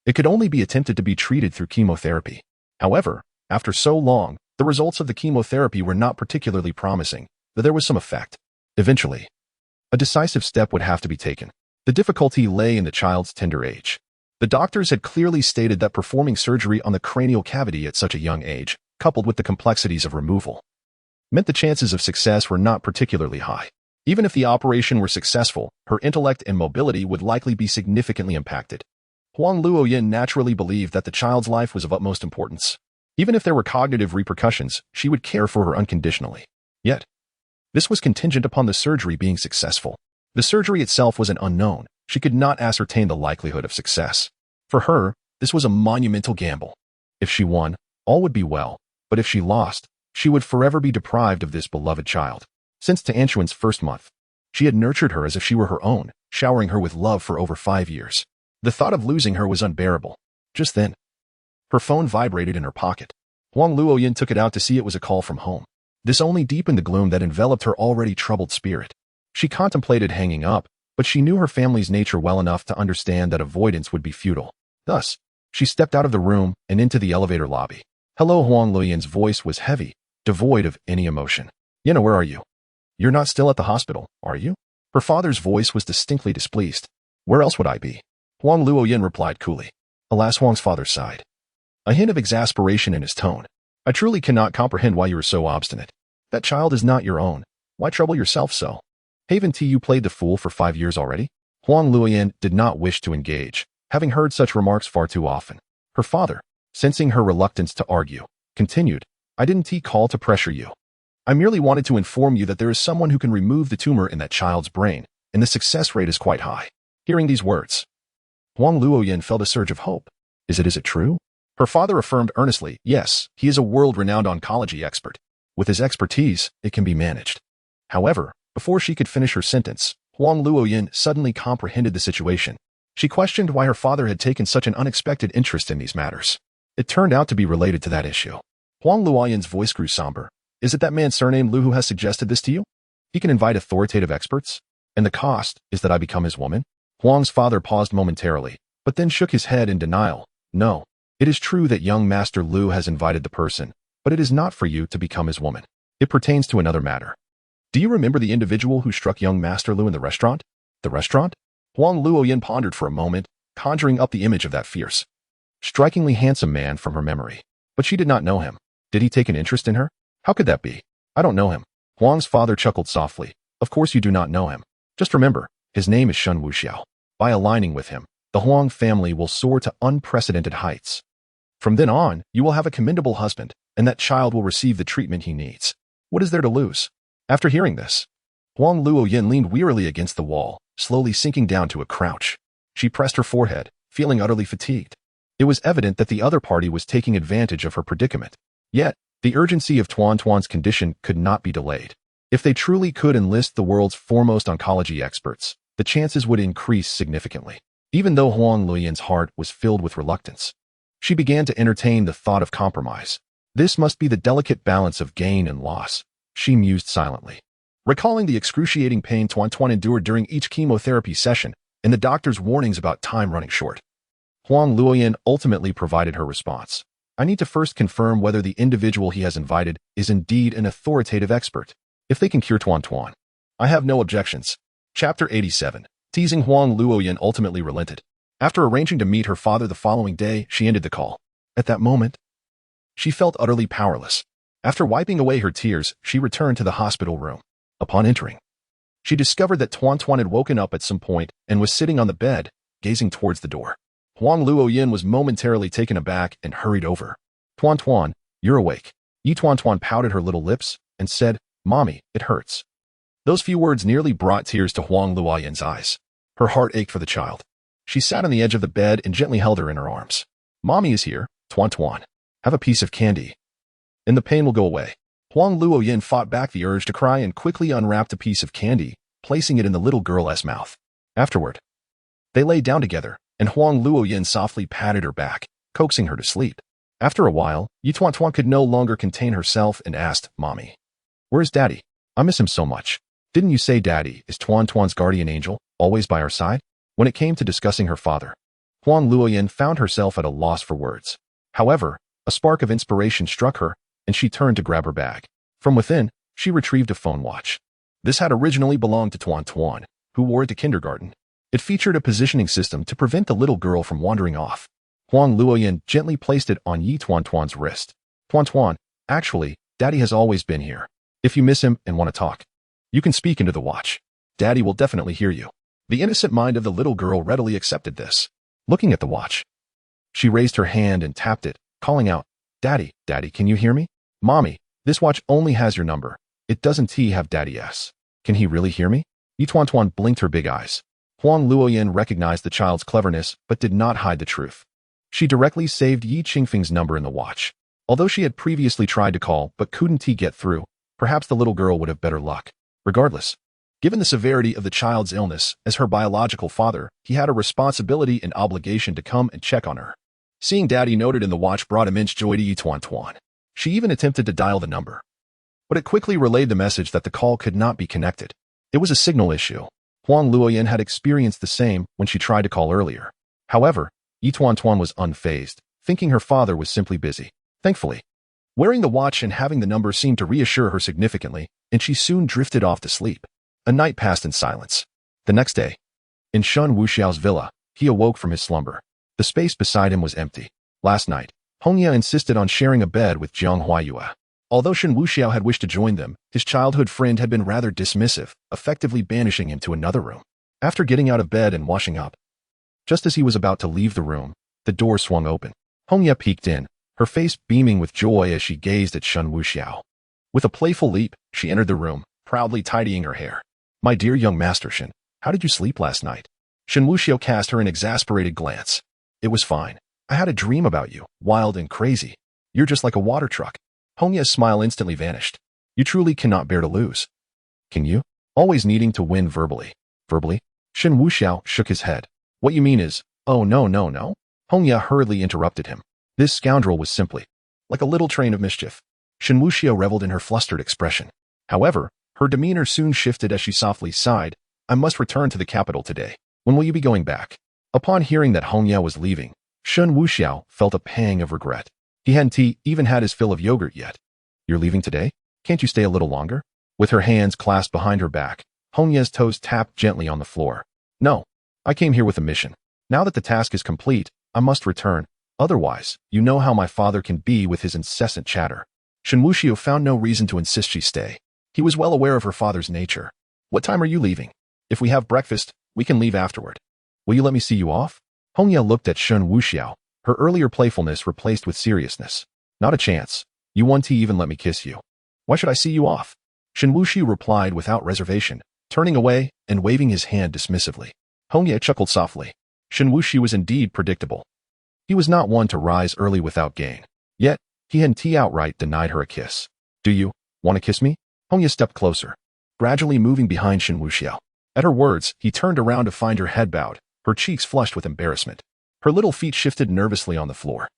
It could only be attempted to be treated through chemotherapy. However, after so long, the results of the chemotherapy were not particularly promising, but there was some effect. Eventually, a decisive step would have to be taken. The difficulty lay in the child's tender age. The doctors had clearly stated that performing surgery on the cranial cavity at such a young age, coupled with the complexities of removal, meant the chances of success were not particularly high. Even if the operation were successful, her intellect and mobility would likely be significantly impacted. Huang Luoyin naturally believed that the child's life was of utmost importance. Even if there were cognitive repercussions, she would care for her unconditionally. Yet, this was contingent upon the surgery being successful. The surgery itself was an unknown. She could not ascertain the likelihood of success. For her, this was a monumental gamble. If she won, all would be well, but if she lost, she would forever be deprived of this beloved child. Since Tuanshuan's first month, she had nurtured her as if she were her own, showering her with love for over 5 years. The thought of losing her was unbearable. Just then, her phone vibrated in her pocket. Huang Luoyin took it out to see it was a call from home. This only deepened the gloom that enveloped her already troubled spirit. She contemplated hanging up, but she knew her family's nature well enough to understand that avoidance would be futile. Thus, She stepped out of the room and into the elevator lobby. Hello, Huang Luoyan's voice was heavy, devoid of any emotion. Yana, where are you? You're not still at the hospital, are you? Her father's voice was distinctly displeased. Where else would I be? Huang Luoyan replied coolly. Alas, Huang's father sighed, a hint of exasperation in his tone. I truly cannot comprehend why you are so obstinate. That child is not your own. Why trouble yourself so? Haven't you played the fool for 5 years already? Huang Luoyan did not wish to engage, having heard such remarks far too often. Her father, sensing her reluctance to argue, continued, I didn't call to pressure you. I merely wanted to inform you that there is someone who can remove the tumor in that child's brain, and the success rate is quite high. Hearing these words, Huang Luoyan felt a surge of hope. Is it true? Her father affirmed earnestly, yes, he is a world-renowned oncology expert. With his expertise, it can be managed. However, before she could finish her sentence, Huang Luoyan suddenly comprehended the situation. She questioned why her father had taken such an unexpected interest in these matters. It turned out to be related to that issue. Huang Luoyan's voice grew somber. Is it that man surnamed Lu who has suggested this to you? He can invite authoritative experts? And the cost is that I become his woman? Huang's father paused momentarily, but then shook his head in denial. No, it is true that young Master Lu has invited the person, but it is not for you to become his woman. It pertains to another matter. Do you remember the individual who struck young Master Lu in the restaurant? The restaurant? Huang Luoyan pondered for a moment, conjuring up the image of that fierce, strikingly handsome man from her memory. But she did not know him. Did he take an interest in her? How could that be? I don't know him. Huang's father chuckled softly. Of course you do not know him. Just remember, his name is Shen Wuxiao. By aligning with him, the Huang family will soar to unprecedented heights. From then on, you will have a commendable husband, and that child will receive the treatment he needs. What is there to lose? After hearing this, Huang Luoyan leaned wearily against the wall, slowly sinking down to a crouch. She pressed her forehead, feeling utterly fatigued. It was evident that the other party was taking advantage of her predicament. Yet, the urgency of Tuan's condition could not be delayed. If they truly could enlist the world's foremost oncology experts, the chances would increase significantly. Even though Huang Luoyan's heart was filled with reluctance, she began to entertain the thought of compromise. This must be the delicate balance of gain and loss, she mused silently. Recalling the excruciating pain Tuan endured during each chemotherapy session and the doctor's warnings about time running short, Huang Luoyan ultimately provided her response. I need to first confirm whether the individual he has invited is indeed an authoritative expert. If they can cure Tuan, I have no objections. Chapter 87. Teasing Huang Luoyan ultimately relented. After arranging to meet her father the following day, she ended the call. At that moment, she felt utterly powerless. After wiping away her tears, she returned to the hospital room. Upon entering, she discovered that Tuan had woken up at some point and was sitting on the bed, gazing towards the door. Huang Luoyan was momentarily taken aback and hurried over. Tuan, you're awake. Tuan pouted her little lips and said, Mommy, it hurts. Those few words nearly brought tears to Huang Luoyan's eyes. Her heart ached for the child. She sat on the edge of the bed and gently held her in her arms. Mommy is here, Tuan. Have a piece of candy, and the pain will go away. Huang Luoyan fought back the urge to cry and quickly unwrapped a piece of candy, placing it in the little girl's mouth. Afterward, they lay down together, and Huang Luoyan softly patted her back, coaxing her to sleep. After a while, Tuan could no longer contain herself and asked, Mommy, where's Daddy? I miss him so much. Didn't you say Daddy is Tuan's guardian angel, always by our side? When it came to discussing her father, Huang Luoyan found herself at a loss for words. However, a spark of inspiration struck her, and she turned to grab her bag. From within, she retrieved a phone watch. This had originally belonged to Tuan, who wore it to kindergarten. It featured a positioning system to prevent the little girl from wandering off. Huang Luoyan gently placed it on Tuan's wrist. Tuan, actually, Daddy has always been here. If you miss him and want to talk, you can speak into the watch. Daddy will definitely hear you. The innocent mind of the little girl readily accepted this. Looking at the watch, she raised her hand and tapped it, calling out, Daddy, can you hear me? Mommy, this watch only has your number. It doesn't have Daddy's. Can he really hear me? Tuan blinked her big eyes. Huang Luoyan recognized the child's cleverness, but did not hide the truth. She directly saved Yi Qingfeng's number in the watch. Although she had previously tried to call but couldn't get through, perhaps the little girl would have better luck. Regardless, given the severity of the child's illness, as her biological father, he had a responsibility and obligation to come and check on her. Seeing Daddy noted in the watch brought immense joy to Tuan. She even attempted to dial the number, but it quickly relayed the message that the call could not be connected. It was a signal issue. Huang Luoyan had experienced the same when she tried to call earlier. However, Tuan was unfazed, thinking her father was simply busy. Thankfully, wearing the watch and having the number seemed to reassure her significantly, and she soon drifted off to sleep. A night passed in silence. The next day, in Shen Wuxiao's villa, he awoke from his slumber. The space beside him was empty. Last night, Hongya insisted on sharing a bed with Jiang Huayue. Although Shen Wuxiao had wished to join them, his childhood friend had been rather dismissive, effectively banishing him to another room. After getting out of bed and washing up, just as he was about to leave the room, the door swung open. Hongya peeked in, her face beaming with joy as she gazed at Shen Wuxiao. With a playful leap, she entered the room, proudly tidying her hair. "My dear young master Shen, how did you sleep last night?" Shen Wuxiao cast her an exasperated glance. "It was fine. I had a dream about you, wild and crazy. You're just like a water truck." Hongya's smile instantly vanished. "You truly cannot bear to lose. Can you? Always needing to win verbally." "Verbally?" Shen Wuxiao shook his head. "What you mean is, oh no. Hongya hurriedly interrupted him. This scoundrel was simply like a little train of mischief. Shen Wuxiao reveled in her flustered expression. However, her demeanor soon shifted as she softly sighed. "I must return to the capital today. When will you be going back?" Upon hearing that Hongya was leaving, Shen Wuxiao felt a pang of regret. He hadn't even had his fill of yogurt yet. "You're leaving today? Can't you stay a little longer?" With her hands clasped behind her back, Hongya's toes tapped gently on the floor. "No, I came here with a mission. Now that the task is complete, I must return. Otherwise, you know how my father can be with his incessant chatter." Shen Wuxiao found no reason to insist she stay. He was well aware of her father's nature. "What time are you leaving? If we have breakfast, we can leave afterward. Will you let me see you off?" Hongya looked at Shen Wuxiao, her earlier playfulness replaced with seriousness. "Not a chance. You won't even let me kiss you. Why should I see you off?" Shen Wuxiao replied without reservation, turning away and waving his hand dismissively. Hongya chuckled softly. Shen Wuxiao was indeed predictable. He was not one to rise early without gain. Yet, he hadn't outright denied her a kiss. "Do you want to kiss me?" Hongya stepped closer, gradually moving behind Shen Wuxiao. At her words, he turned around to find her head bowed, her cheeks flushed with embarrassment. Her little feet shifted nervously on the floor.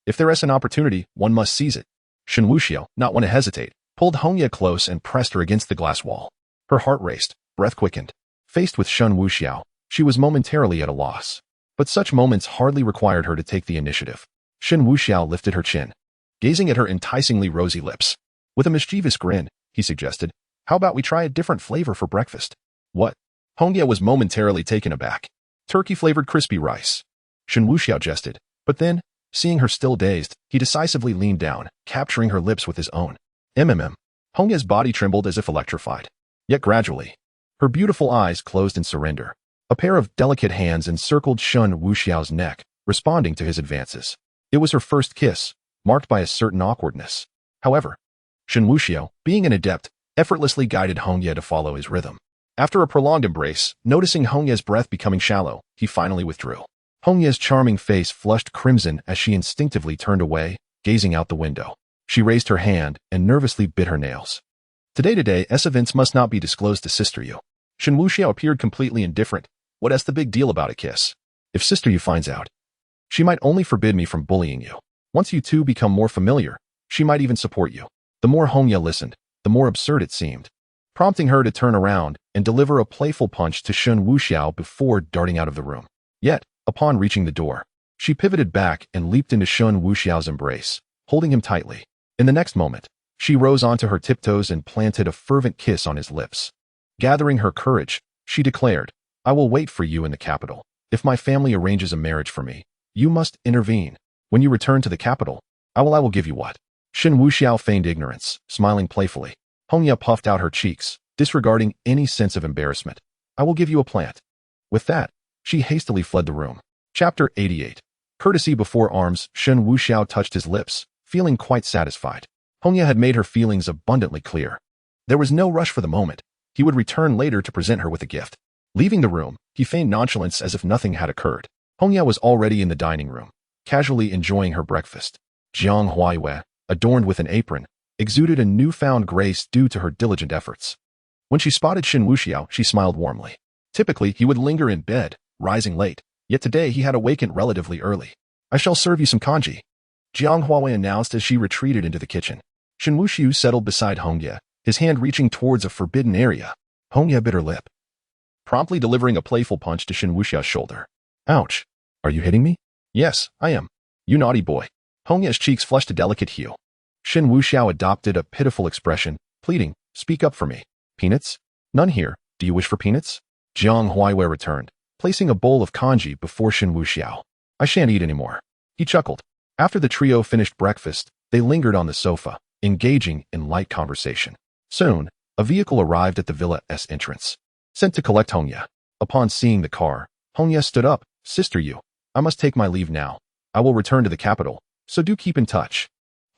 If there is an opportunity, one must seize it. Shen Wuxiao, not one to hesitate, pulled Hongya close and pressed her against the glass wall. Her heart raced, breath quickened. Faced with Shen Wuxiao, she was momentarily at a loss. But such moments hardly required her to take the initiative. Shen Wuxiao lifted her chin, gazing at her enticingly rosy lips. With a mischievous grin, he suggested, "How about we try a different flavor for breakfast?" "What?" Hongya was momentarily taken aback. "Turkey-flavored crispy rice." Shen Wuxiao jested, but then, seeing her still dazed, he decisively leaned down, capturing her lips with his own. Hongya's body trembled as if electrified. Yet gradually, her beautiful eyes closed in surrender. A pair of delicate hands encircled Shen Wuxiao's neck, responding to his advances. It was her first kiss, marked by a certain awkwardness. However, Shen Wuxiao, being an adept, effortlessly guided Hongya to follow his rhythm. After a prolonged embrace, noticing Hongya's breath becoming shallow, he finally withdrew. Hongya's charming face flushed crimson as she instinctively turned away, gazing out the window. She raised her hand and nervously bit her nails. Today's events must not be disclosed to Sister Yu. Shen Wuxiao appeared completely indifferent. What's the big deal about a kiss? If Sister Yu finds out, she might only forbid me from bullying you. Once you two become more familiar, she might even support you. The more Hongya listened, the more absurd it seemed, prompting her to turn around and deliver a playful punch to Shen Wuxiao before darting out of the room. Yet, upon reaching the door, she pivoted back and leaped into Shen Wuxiao's embrace, holding him tightly. In the next moment, she rose onto her tiptoes and planted a fervent kiss on his lips. Gathering her courage, she declared, "I will wait for you in the capital. If my family arranges a marriage for me, you must intervene. When you return to the capital, I will give you what?" Shen Wuxiao feigned ignorance, smiling playfully. Hongya puffed out her cheeks, disregarding any sense of embarrassment. "I will give you a plant." With that, she hastily fled the room. Chapter 88. Courtesy before arms. Shen Wuxiao touched his lips, feeling quite satisfied. Hongya had made her feelings abundantly clear. There was no rush for the moment. He would return later to present her with a gift. Leaving the room, he feigned nonchalance as if nothing had occurred. Hongya was already in the dining room, casually enjoying her breakfast. Jiang Huayue, adorned with an apron, exuded a newfound grace due to her diligent efforts. When she spotted Shen Wuxiao, she smiled warmly. Typically, he would linger in bed, rising late, yet today he had awakened relatively early. "I shall serve you some congee," Jiang Huayue announced as she retreated into the kitchen. Shen Wuxiao settled beside Hongya, his hand reaching towards a forbidden area. Hongya bit her lip, promptly delivering a playful punch to Shen Wuxiao's shoulder. "Ouch! Are you hitting me?" Yes, I am. You naughty boy. Hongya's cheeks flushed a delicate hue. Shen Wuxiao adopted a pitiful expression, pleading, speak up for me. Peanuts? None here. Do you wish for peanuts? Jiang Huaiwei returned, placing a bowl of congee before Shen Wuxiao. I shan't eat anymore. He chuckled. After the trio finished breakfast, they lingered on the sofa, engaging in light conversation. Soon, a vehicle arrived at the villa's entrance, sent to collect Hongya. Upon seeing the car, Hongya stood up. Sister Yu, I must take my leave now. I will return to the capital, so do keep in touch.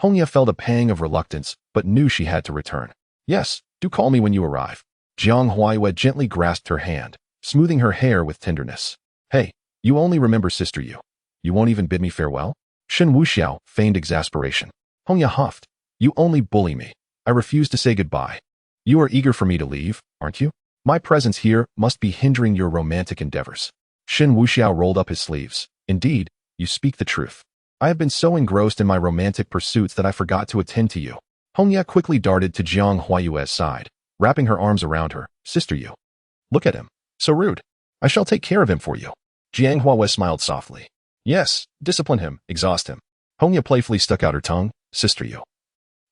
Hongya felt a pang of reluctance, but knew she had to return. Yes, do call me when you arrive. Jiang Huaiwei gently grasped her hand, smoothing her hair with tenderness. Hey, you only remember Sister Yu. You won't even bid me farewell? Shen Wuxiao feigned exasperation. Hongya huffed. You only bully me. I refuse to say goodbye. You are eager for me to leave, aren't you? My presence here must be hindering your romantic endeavors. Shen Wuxiao rolled up his sleeves. Indeed, you speak the truth. I have been so engrossed in my romantic pursuits that I forgot to attend to you. Hongya quickly darted to Jiang Huaiwei's side, wrapping her arms around her. Sister Yu. Look at him. So rude. I shall take care of him for you. Jiang Huaiwei smiled softly. Yes, discipline him, exhaust him. Hongya playfully stuck out her tongue. Sister Yu.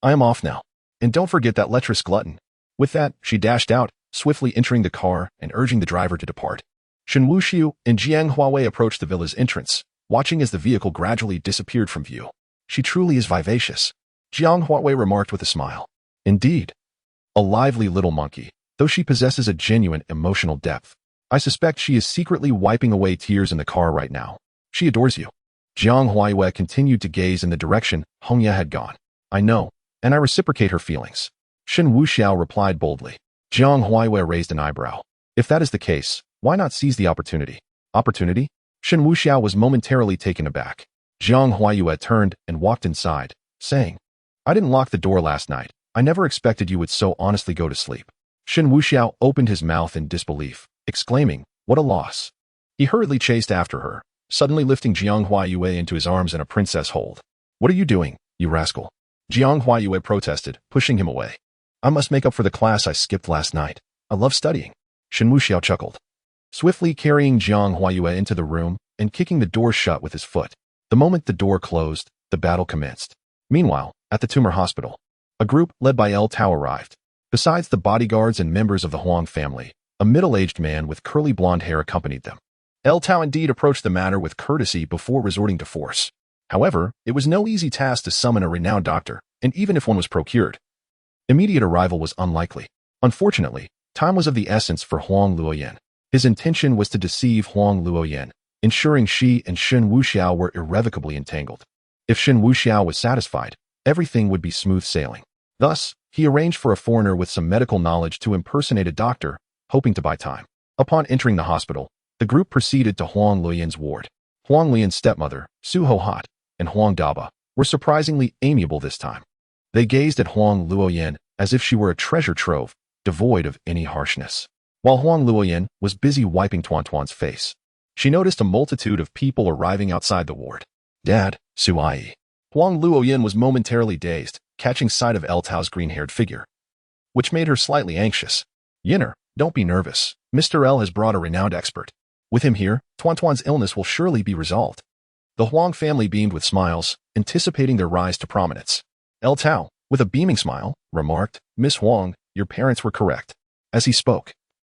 I am off now. And don't forget that lecherous glutton. With that, she dashed out, swiftly entering the car and urging the driver to depart. Shen Wuxiao and Jiang Huaiwei approached the villa's entrance, watching as the vehicle gradually disappeared from view. She truly is vivacious, Jiang Huaiwei remarked with a smile. Indeed. A lively little monkey, though she possesses a genuine emotional depth. I suspect she is secretly wiping away tears in the car right now. She adores you. Jiang Huaiwei continued to gaze in the direction Hongya had gone. I know, and I reciprocate her feelings. Shen Wuxiao replied boldly. Jiang Huaiwei raised an eyebrow. If that is the case, why not seize the opportunity? Opportunity? Shen Wuxiao was momentarily taken aback. Jiang Huaiwei turned and walked inside, saying, I didn't lock the door last night. I never expected you would so honestly go to sleep. Shen Wuxiao opened his mouth in disbelief, exclaiming, what a loss. He hurriedly chased after her, suddenly lifting Jiang Huaiwei into his arms in a princess hold. What are you doing, you rascal? Jiang Huaiwei protested, pushing him away. I must make up for the class I skipped last night. I love studying. Shen Wuxiao chuckled, swiftly carrying Jiang Huaiwei into the room and kicking the door shut with his foot. The moment the door closed, the battle commenced. Meanwhile, at the tumor hospital, a group led by El Tao arrived. Besides the bodyguards and members of the Huang family, a middle-aged man with curly blonde hair accompanied them. El Tao indeed approached the matter with courtesy before resorting to force. However, it was no easy task to summon a renowned doctor, and even if one was procured, immediate arrival was unlikely. Unfortunately, time was of the essence for Huang Luoyan. His intention was to deceive Huang Luoyan, ensuring she and Shen Wuxiao were irrevocably entangled. If Shen Wuxiao was satisfied, everything would be smooth sailing. Thus, he arranged for a foreigner with some medical knowledge to impersonate a doctor, hoping to buy time. Upon entering the hospital, the group proceeded to Huang Luoyan's ward. Huang Luoyan's stepmother, Su Ho Hot, and Huang Daba were surprisingly amiable this time. They gazed at Huang Luoyan as if she were a treasure trove, devoid of any harshness. While Huang Luoyan was busy wiping Tuan's face, she noticed a multitude of people arriving outside the ward. Dad, Su Ai. Huang Luoyan was momentarily dazed, catching sight of El Tao's green-haired figure, which made her slightly anxious. Yinner, don't be nervous. Mr. L has brought a renowned expert. With him here, Tuan's illness will surely be resolved. The Huang family beamed with smiles, anticipating their rise to prominence. El Tao, with a beaming smile, remarked, Miss Huang, your parents were correct. As he spoke,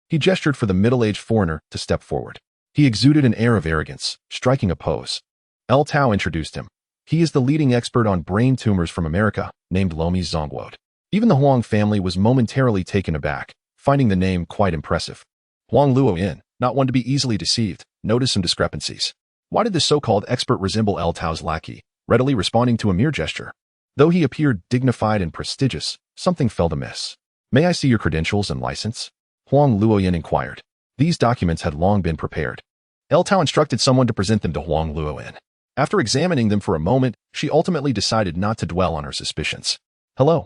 he gestured for the middle-aged foreigner to step forward. He exuded an air of arrogance, striking a pose. El Tao introduced him. He is the leading expert on brain tumors from America, named Lomi Zongguo. Even the Huang family was momentarily taken aback, finding the name quite impressive. Huang Luoyan, not one to be easily deceived, noticed some discrepancies. Why did the so-called expert resemble El Tao's lackey, readily responding to a mere gesture? Though he appeared dignified and prestigious, something felt amiss. May I see your credentials and license? Huang Luoyan inquired. These documents had long been prepared. El Tao instructed someone to present them to Huang Luoyan. After examining them for a moment, she ultimately decided not to dwell on her suspicions. Hello.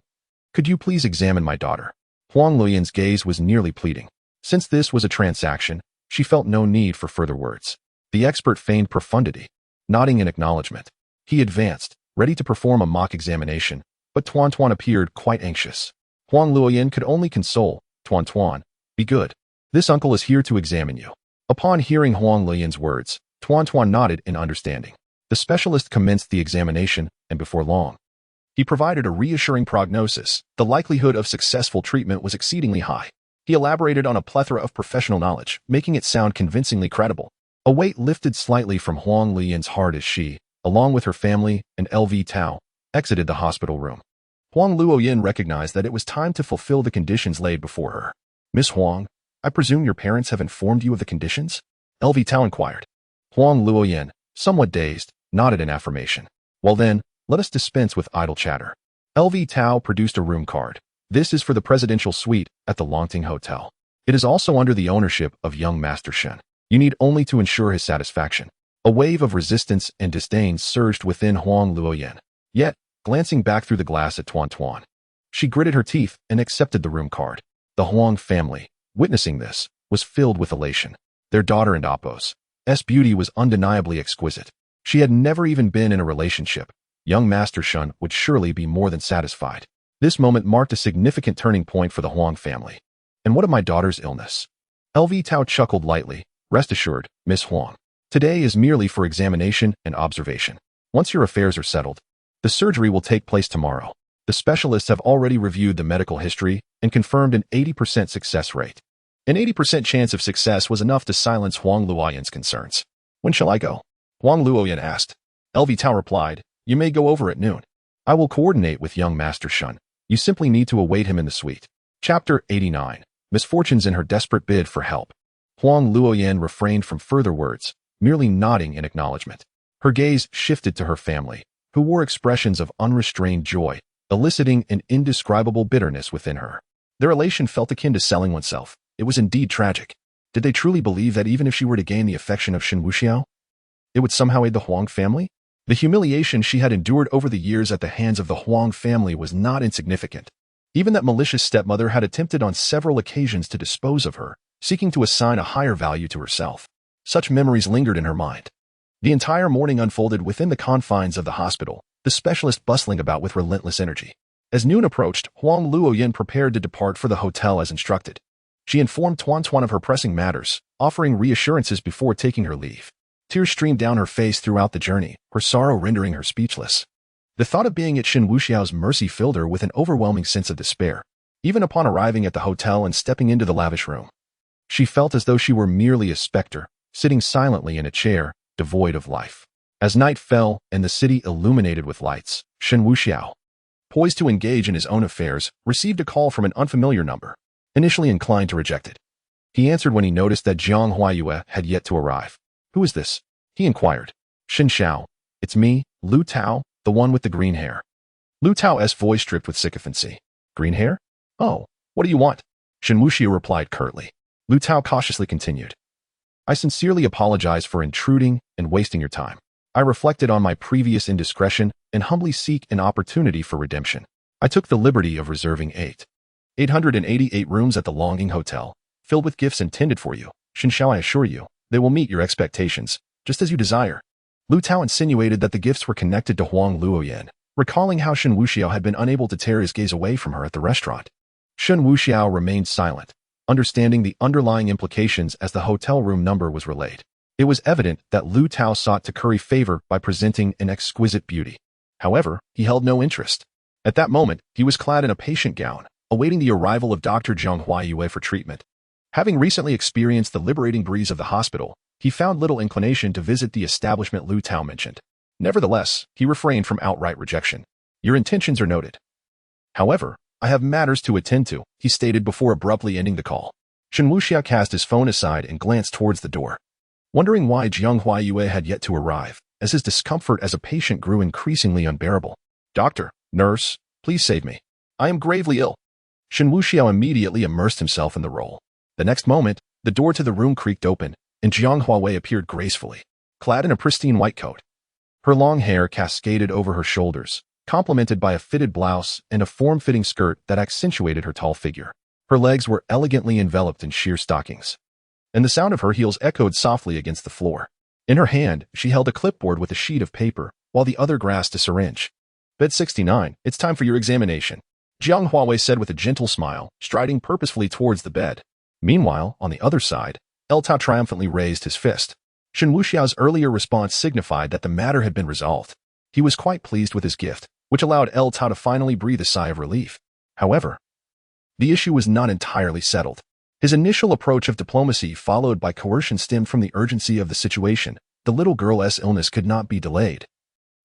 Could you please examine my daughter? Huang Luoyan's gaze was nearly pleading. Since this was a transaction, she felt no need for further words. The expert feigned profundity, nodding in acknowledgement. He advanced, ready to perform a mock examination, but Tuan appeared quite anxious. Huang Luoyan could only console, Tuan, be good. This uncle is here to examine you. Upon hearing Huang Luoyan's words, Tuan nodded in understanding. The specialist commenced the examination, and before long, he provided a reassuring prognosis. The likelihood of successful treatment was exceedingly high. He elaborated on a plethora of professional knowledge, making it sound convincingly credible. A weight lifted slightly from Huang Luoyan's heart as she, along with her family and LV Tao, exited the hospital room. Huang Luoyan recognized that it was time to fulfill the conditions laid before her. "Miss Huang, I presume your parents have informed you of the conditions?" LV Tao inquired. Huang Luoyan, somewhat dazed, nodded in affirmation. "Well then, let us dispense with idle chatter." LV Tao produced a room card. "This is for the presidential suite at the Longting Hotel. It is also under the ownership of young Master Shen. You need only to ensure his satisfaction." A wave of resistance and disdain surged within Huang Luoyan. Yet, glancing back through the glass at Tuan Tuan, she gritted her teeth and accepted the room card. The Huang family, witnessing this, was filled with elation. Their daughter and Appo's beauty was undeniably exquisite. She had never even been in a relationship. Young Master Shen would surely be more than satisfied. This moment marked a significant turning point for the Huang family. "And what of my daughter's illness?" LV Tao chuckled lightly. "Rest assured, Miss Huang. Today is merely for examination and observation. Once your affairs are settled, the surgery will take place tomorrow. The specialists have already reviewed the medical history and confirmed an 80% success rate." An 80% chance of success was enough to silence Huang Luoyan's concerns. "When shall I go?" Huang Luoyan asked. LV Tao replied, "You may go over at noon. I will coordinate with young Master Shen. You simply need to await him in the suite." Chapter 89. Misfortunes in her desperate bid for help. Huang Luoyan refrained from further words, merely nodding in acknowledgement. Her gaze shifted to her family, who wore expressions of unrestrained joy, eliciting an indescribable bitterness within her. Their elation felt akin to selling oneself. It was indeed tragic. Did they truly believe that even if she were to gain the affection of Shen Wuxiao, it would somehow aid the Huang family? The humiliation she had endured over the years at the hands of the Huang family was not insignificant. Even that malicious stepmother had attempted on several occasions to dispose of her, seeking to assign a higher value to herself. Such memories lingered in her mind. The entire morning unfolded within the confines of the hospital, the specialist bustling about with relentless energy. As noon approached, Huang Luoyan prepared to depart for the hotel as instructed. She informed Tuan Tuan of her pressing matters, offering reassurances before taking her leave. Tears streamed down her face throughout the journey, her sorrow rendering her speechless. The thought of being at Shen Wuxiao's mercy filled her with an overwhelming sense of despair. Even upon arriving at the hotel and stepping into the lavish room, she felt as though she were merely a specter, sitting silently in a chair, devoid of life. As night fell and the city illuminated with lights, Shen Wuxiao, poised to engage in his own affairs, received a call from an unfamiliar number. Initially inclined to reject it, he answered when he noticed that Jiang Huayue had yet to arrive. "Who is this?" he inquired. "Xin Xiao. It's me, Lu Tao, the one with the green hair." Lu Tao's voice dripped with sycophancy. "Green hair? Oh, what do you want?" Shen Wuxiao replied curtly. Lu Tao cautiously continued. "I sincerely apologize for intruding and wasting your time. I reflected on my previous indiscretion and humbly seek an opportunity for redemption. I took the liberty of reserving 888 rooms at the Longting Hotel, filled with gifts intended for you. Xin Xiao, I assure you, they will meet your expectations, just as you desire." Lu Tao insinuated that the gifts were connected to Huang Luoyan, recalling how Shen Wuxiao had been unable to tear his gaze away from her at the restaurant. Shen Wuxiao remained silent, understanding the underlying implications as the hotel room number was relayed. It was evident that Lu Tao sought to curry favor by presenting an exquisite beauty. However, he held no interest. At that moment, he was clad in a patient gown, awaiting the arrival of Dr. Jiang Huayue for treatment. Having recently experienced the liberating breeze of the hospital, he found little inclination to visit the establishment Lu Tao mentioned. Nevertheless, he refrained from outright rejection. "Your intentions are noted. However, I have matters to attend to," he stated before abruptly ending the call. Shen Wuxiao cast his phone aside and glanced towards the door, wondering why Jiang Huayue had yet to arrive, as his discomfort as a patient grew increasingly unbearable. "Doctor, nurse, please save me. I am gravely ill." Shen Wuxiao immediately immersed himself in the role. The next moment, the door to the room creaked open, and Jiang Huayue appeared gracefully, clad in a pristine white coat. Her long hair cascaded over her shoulders, complemented by a fitted blouse and a form-fitting skirt that accentuated her tall figure. Her legs were elegantly enveloped in sheer stockings, and the sound of her heels echoed softly against the floor. In her hand, she held a clipboard with a sheet of paper, while the other grasped a syringe. "Bed 69, it's time for your examination," Jiang Huayue said with a gentle smile, striding purposefully towards the bed. Meanwhile, on the other side, El Tao triumphantly raised his fist. Shen Wuxiao's earlier response signified that the matter had been resolved. He was quite pleased with his gift, which allowed El Tao to finally breathe a sigh of relief. However, the issue was not entirely settled. His initial approach of diplomacy followed by coercion stemmed from the urgency of the situation. The little girl's illness could not be delayed,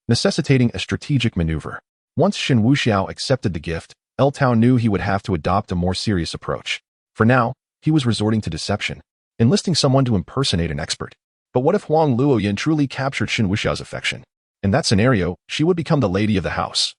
necessitating a strategic maneuver. Once Shen Wuxiao accepted the gift, El Tao knew he would have to adopt a more serious approach. For now, he was resorting to deception, enlisting someone to impersonate an expert. But what if Huang Luoyan truly captured Shen Wuxiao's affection? In that scenario, she would become the lady of the house.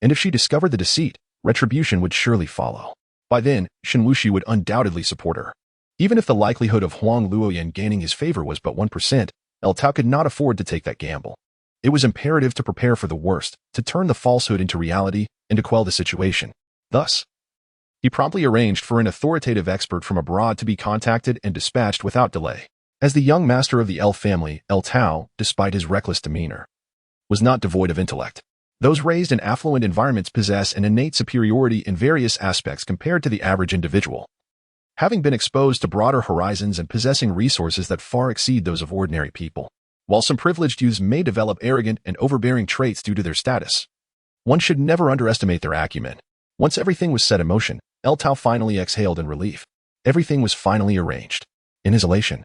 And if she discovered the deceit, retribution would surely follow. By then, Shen Wuxi would undoubtedly support her. Even if the likelihood of Huang Luoyan gaining his favor was but 1%, El Tao could not afford to take that gamble. It was imperative to prepare for the worst, to turn the falsehood into reality, and to quell the situation. Thus, he promptly arranged for an authoritative expert from abroad to be contacted and dispatched without delay. As the young master of the El family, El Tao, despite his reckless demeanor, was not devoid of intellect. Those raised in affluent environments possess an innate superiority in various aspects compared to the average individual, having been exposed to broader horizons and possessing resources that far exceed those of ordinary people. While some privileged youths may develop arrogant and overbearing traits due to their status, one should never underestimate their acumen. Once everything was set in motion, El Tao finally exhaled in relief. Everything was finally arranged. In his elation,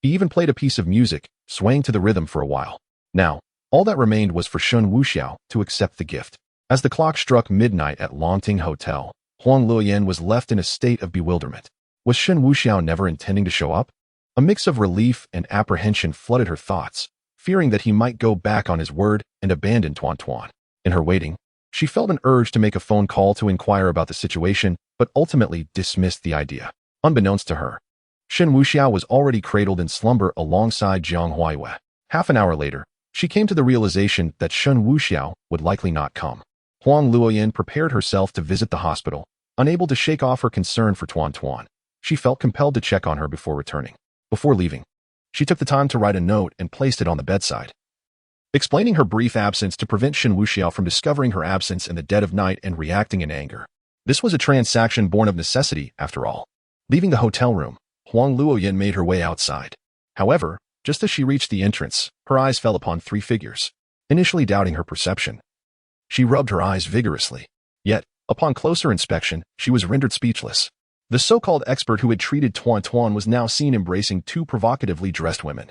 he even played a piece of music, swaying to the rhythm for a while. Now, all that remained was for Shen Wuxiao to accept the gift. As the clock struck midnight at Longting Hotel, Huang Luoyan was left in a state of bewilderment. Was Shen Wuxiao never intending to show up? A mix of relief and apprehension flooded her thoughts, fearing that he might go back on his word and abandon Tuan Tuan. In her waiting, she felt an urge to make a phone call to inquire about the situation, but ultimately dismissed the idea. Unbeknownst to her, Shen Wuxiao was already cradled in slumber alongside Jiang Huaiyue. Half an hour later, she came to the realization that Shen Wuxiao would likely not come. Huang Luoyan prepared herself to visit the hospital, unable to shake off her concern for Tuan Tuan. She felt compelled to check on her before returning. Before leaving, she took the time to write a note and placed it on the bedside, explaining her brief absence to prevent Shen Wuxiao from discovering her absence in the dead of night and reacting in anger. This was a transaction born of necessity, after all. Leaving the hotel room, Huang Luoyan made her way outside. However, just as she reached the entrance, her eyes fell upon three figures. Initially doubting her perception, she rubbed her eyes vigorously. Yet, upon closer inspection, she was rendered speechless. The so-called expert who had treated Tuan Tuan was now seen embracing two provocatively dressed women,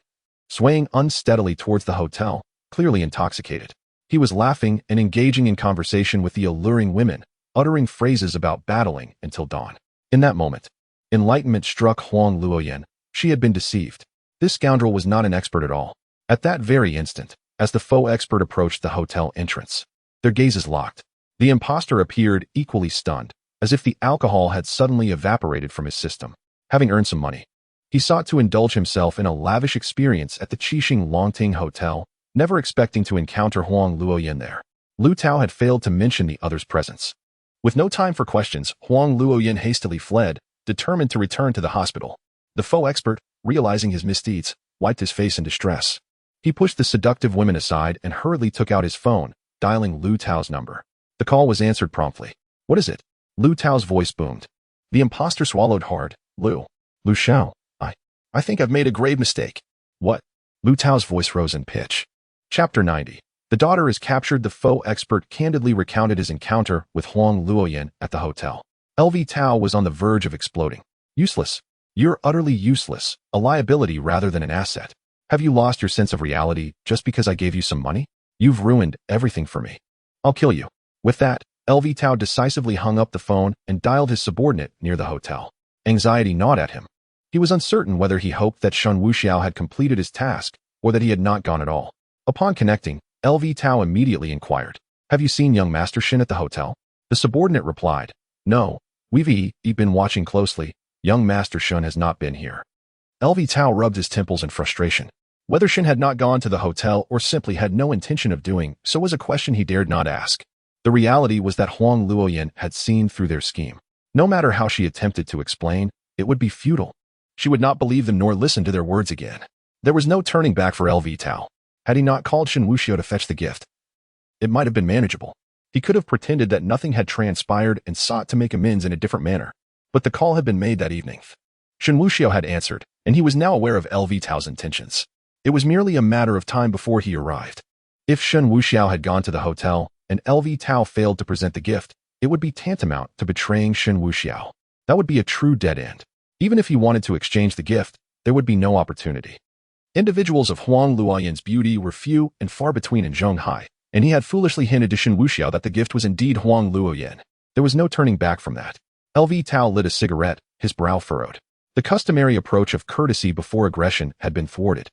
swaying unsteadily towards the hotel, clearly intoxicated. He was laughing and engaging in conversation with the alluring women, uttering phrases about battling until dawn. In that moment, enlightenment struck Huang Luoyan. She had been deceived. This scoundrel was not an expert at all. At that very instant, as the faux expert approached the hotel entrance, their gazes locked. The impostor appeared equally stunned, as if the alcohol had suddenly evaporated from his system. Having earned some money, he sought to indulge himself in a lavish experience at the Qixing Longting Hotel, never expecting to encounter Huang Luoyan there. Lu Tao had failed to mention the other's presence. With no time for questions, Huang Luoyan hastily fled, determined to return to the hospital. The faux expert, realizing his misdeeds, wiped his face in distress. He pushed the seductive women aside and hurriedly took out his phone, dialing Lu Tao's number. The call was answered promptly. "What is it?" Lu Tao's voice boomed. The impostor swallowed hard. Lu Xiao, I think I've made a grave mistake." "What?" Lu Tao's voice rose in pitch. Chapter 90. The daughter is captured. The faux expert candidly recounted his encounter with Huang Luoyan at the hotel. LV Tao was on the verge of exploding. "Useless. You're utterly useless, a liability rather than an asset. Have you lost your sense of reality just because I gave you some money? You've ruined everything for me. I'll kill you." With that, LV Tao decisively hung up the phone and dialed his subordinate near the hotel. Anxiety gnawed at him. He was uncertain whether he hoped that Shen Wuxiao had completed his task or that he had not gone at all. Upon connecting, LV Tao immediately inquired, "Have you seen young Master Shen at the hotel?" The subordinate replied, "No, we've been watching closely. Young Master Shen has not been here." LV Tao rubbed his temples in frustration. Whether Shen had not gone to the hotel or simply had no intention of doing so was a question he dared not ask. The reality was that Huang Luoyan had seen through their scheme. No matter how she attempted to explain, it would be futile. She would not believe them nor listen to their words again. There was no turning back for LV Tao. Had he not called Shen Wuxiao to fetch the gift, it might have been manageable. He could have pretended that nothing had transpired and sought to make amends in a different manner. But the call had been made that evening. Shen Wuxiao had answered, and he was now aware of LV Tao's intentions. It was merely a matter of time before he arrived. If Shen Wuxiao had gone to the hotel and LV Tao failed to present the gift, it would be tantamount to betraying Shen Wuxiao. That would be a true dead end. Even if he wanted to exchange the gift, there would be no opportunity. Individuals of Huang Luoyan's beauty were few and far between in Zhonghai, and he had foolishly hinted to Shen Wuxiao that the gift was indeed Huang Luoyan. There was no turning back from that. LV Tao lit a cigarette, his brow furrowed. The customary approach of courtesy before aggression had been thwarted.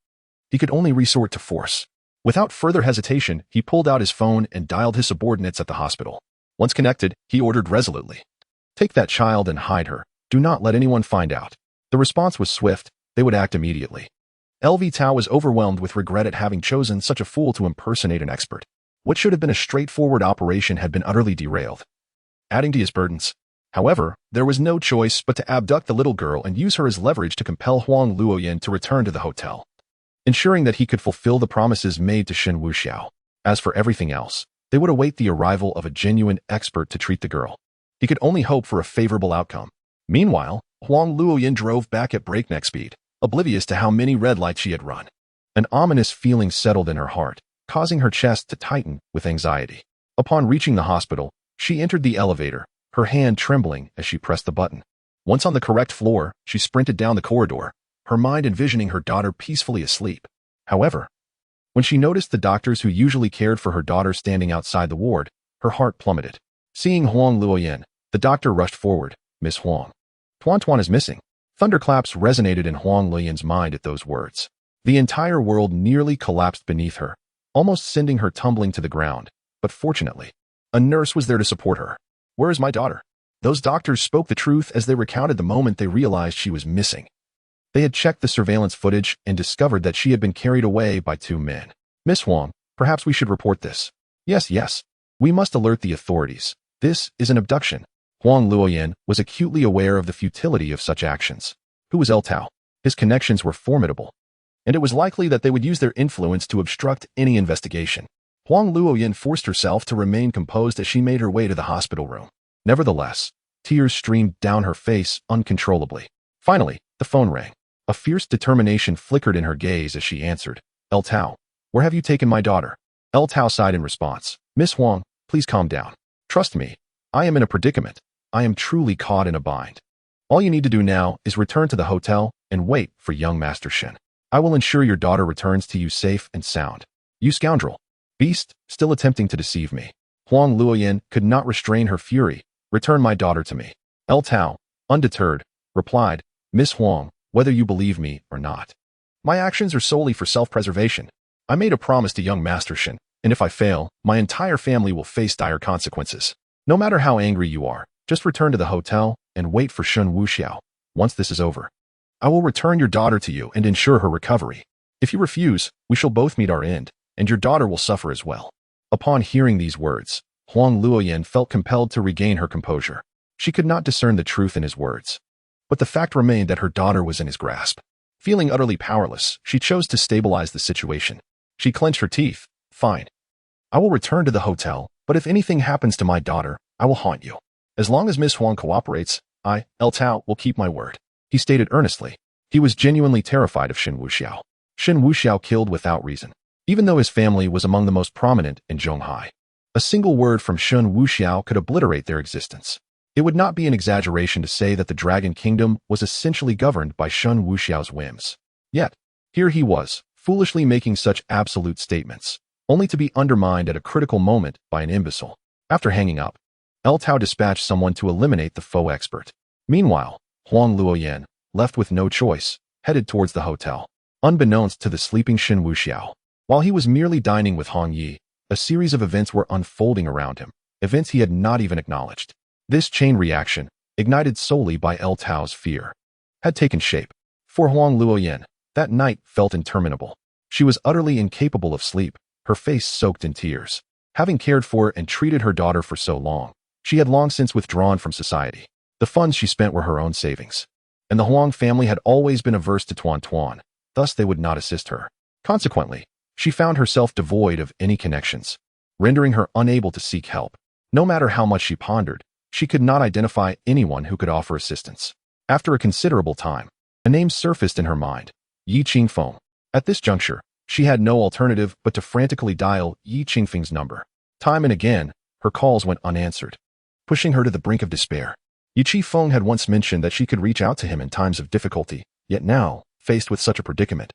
He could only resort to force. Without further hesitation, he pulled out his phone and dialed his subordinates at the hospital. Once connected, he ordered resolutely, "Take that child and hide her. Do not let anyone find out." The response was swift. They would act immediately. LV Tao was overwhelmed with regret at having chosen such a fool to impersonate an expert. What should have been a straightforward operation had been utterly derailed, adding to his burdens. However, there was no choice but to abduct the little girl and use her as leverage to compel Huang Luoyan to return to the hotel, ensuring that he could fulfill the promises made to Shen Wuxiao. As for everything else, they would await the arrival of a genuine expert to treat the girl. He could only hope for a favorable outcome. Meanwhile, Huang Luoyan drove back at breakneck speed, oblivious to how many red lights she had run. An ominous feeling settled in her heart, causing her chest to tighten with anxiety. Upon reaching the hospital, she entered the elevator, her hand trembling as she pressed the button. Once on the correct floor, she sprinted down the corridor, her mind envisioning her daughter peacefully asleep. However, when she noticed the doctors who usually cared for her daughter standing outside the ward, her heart plummeted. Seeing Huang Luoyan, the doctor rushed forward. "Miss Huang, Tuan is missing." Thunderclaps resonated in Huang Luoyan's mind at those words. The entire world nearly collapsed beneath her, almost sending her tumbling to the ground. But fortunately, a nurse was there to support her. "Where is my daughter?" Those doctors spoke the truth as they recounted the moment they realized she was missing. They had checked the surveillance footage and discovered that she had been carried away by 2 men. "Miss Huang, perhaps we should report this." Yes. We must alert the authorities. This is an abduction." Huang Luoyan was acutely aware of the futility of such actions. Who was Tao? His connections were formidable, and it was likely that they would use their influence to obstruct any investigation. Huang Luoyan forced herself to remain composed as she made her way to the hospital room. Nevertheless, tears streamed down her face uncontrollably. Finally, the phone rang. A fierce determination flickered in her gaze as she answered. Tao, where have you taken my daughter?" Tao sighed in response. "Miss Huang, please calm down. Trust me, I am in a predicament. I am truly caught in a bind. All you need to do now is return to the hotel and wait for young Master Shen. I will ensure your daughter returns to you safe and sound." "You scoundrel! Beast, still attempting to deceive me." Huang Luoyan could not restrain her fury. "Return my daughter to me." Tao, undeterred, replied, "Miss Huang, whether you believe me or not, my actions are solely for self-preservation. I made a promise to young Master Shen, and if I fail, my entire family will face dire consequences. No matter how angry you are, just return to the hotel and wait for Shen Wuxiao. Once this is over, I will return your daughter to you and ensure her recovery. If you refuse, we shall both meet our end, and your daughter will suffer as well." Upon hearing these words, Huang Luoyan felt compelled to regain her composure. She could not discern the truth in his words, but the fact remained that her daughter was in his grasp. Feeling utterly powerless, she chose to stabilize the situation. She clenched her teeth. "Fine. I will return to the hotel, but if anything happens to my daughter, I will haunt you. As long as Miss Huang cooperates, I, Tao, will keep my word," he stated earnestly. He was genuinely terrified of Shen Wuxiao. Shen Wuxiao killed without reason, even though his family was among the most prominent in Zhonghai. A single word from Shen Wuxiao could obliterate their existence. It would not be an exaggeration to say that the Dragon Kingdom was essentially governed by Shen Wuxiao's whims. Yet, here he was, foolishly making such absolute statements, only to be undermined at a critical moment by an imbecile. After hanging up, Tao dispatched someone to eliminate the faux expert. Meanwhile, Huang Luoyan, left with no choice, headed towards the hotel, unbeknownst to the sleeping Shen Wuxiao. While he was merely dining with Hong Yi, a series of events were unfolding around him, events he had not even acknowledged. This chain reaction, ignited solely by Tao's fear, had taken shape. For Huang Luoyan, that night felt interminable. She was utterly incapable of sleep, her face soaked in tears. Having cared for and treated her daughter for so long, she had long since withdrawn from society. The funds she spent were her own savings, and the Huang family had always been averse to Tuan, thus they would not assist her. Consequently, she found herself devoid of any connections, rendering her unable to seek help. No matter how much she pondered, she could not identify anyone who could offer assistance. After a considerable time, a name surfaced in her mind: Yi Qingfeng. At this juncture, she had no alternative but to frantically dial Yi Qingfeng's number. Time and again, her calls went unanswered, pushing her to the brink of despair. Yi Qifeng had once mentioned that she could reach out to him in times of difficulty, yet now, faced with such a predicament,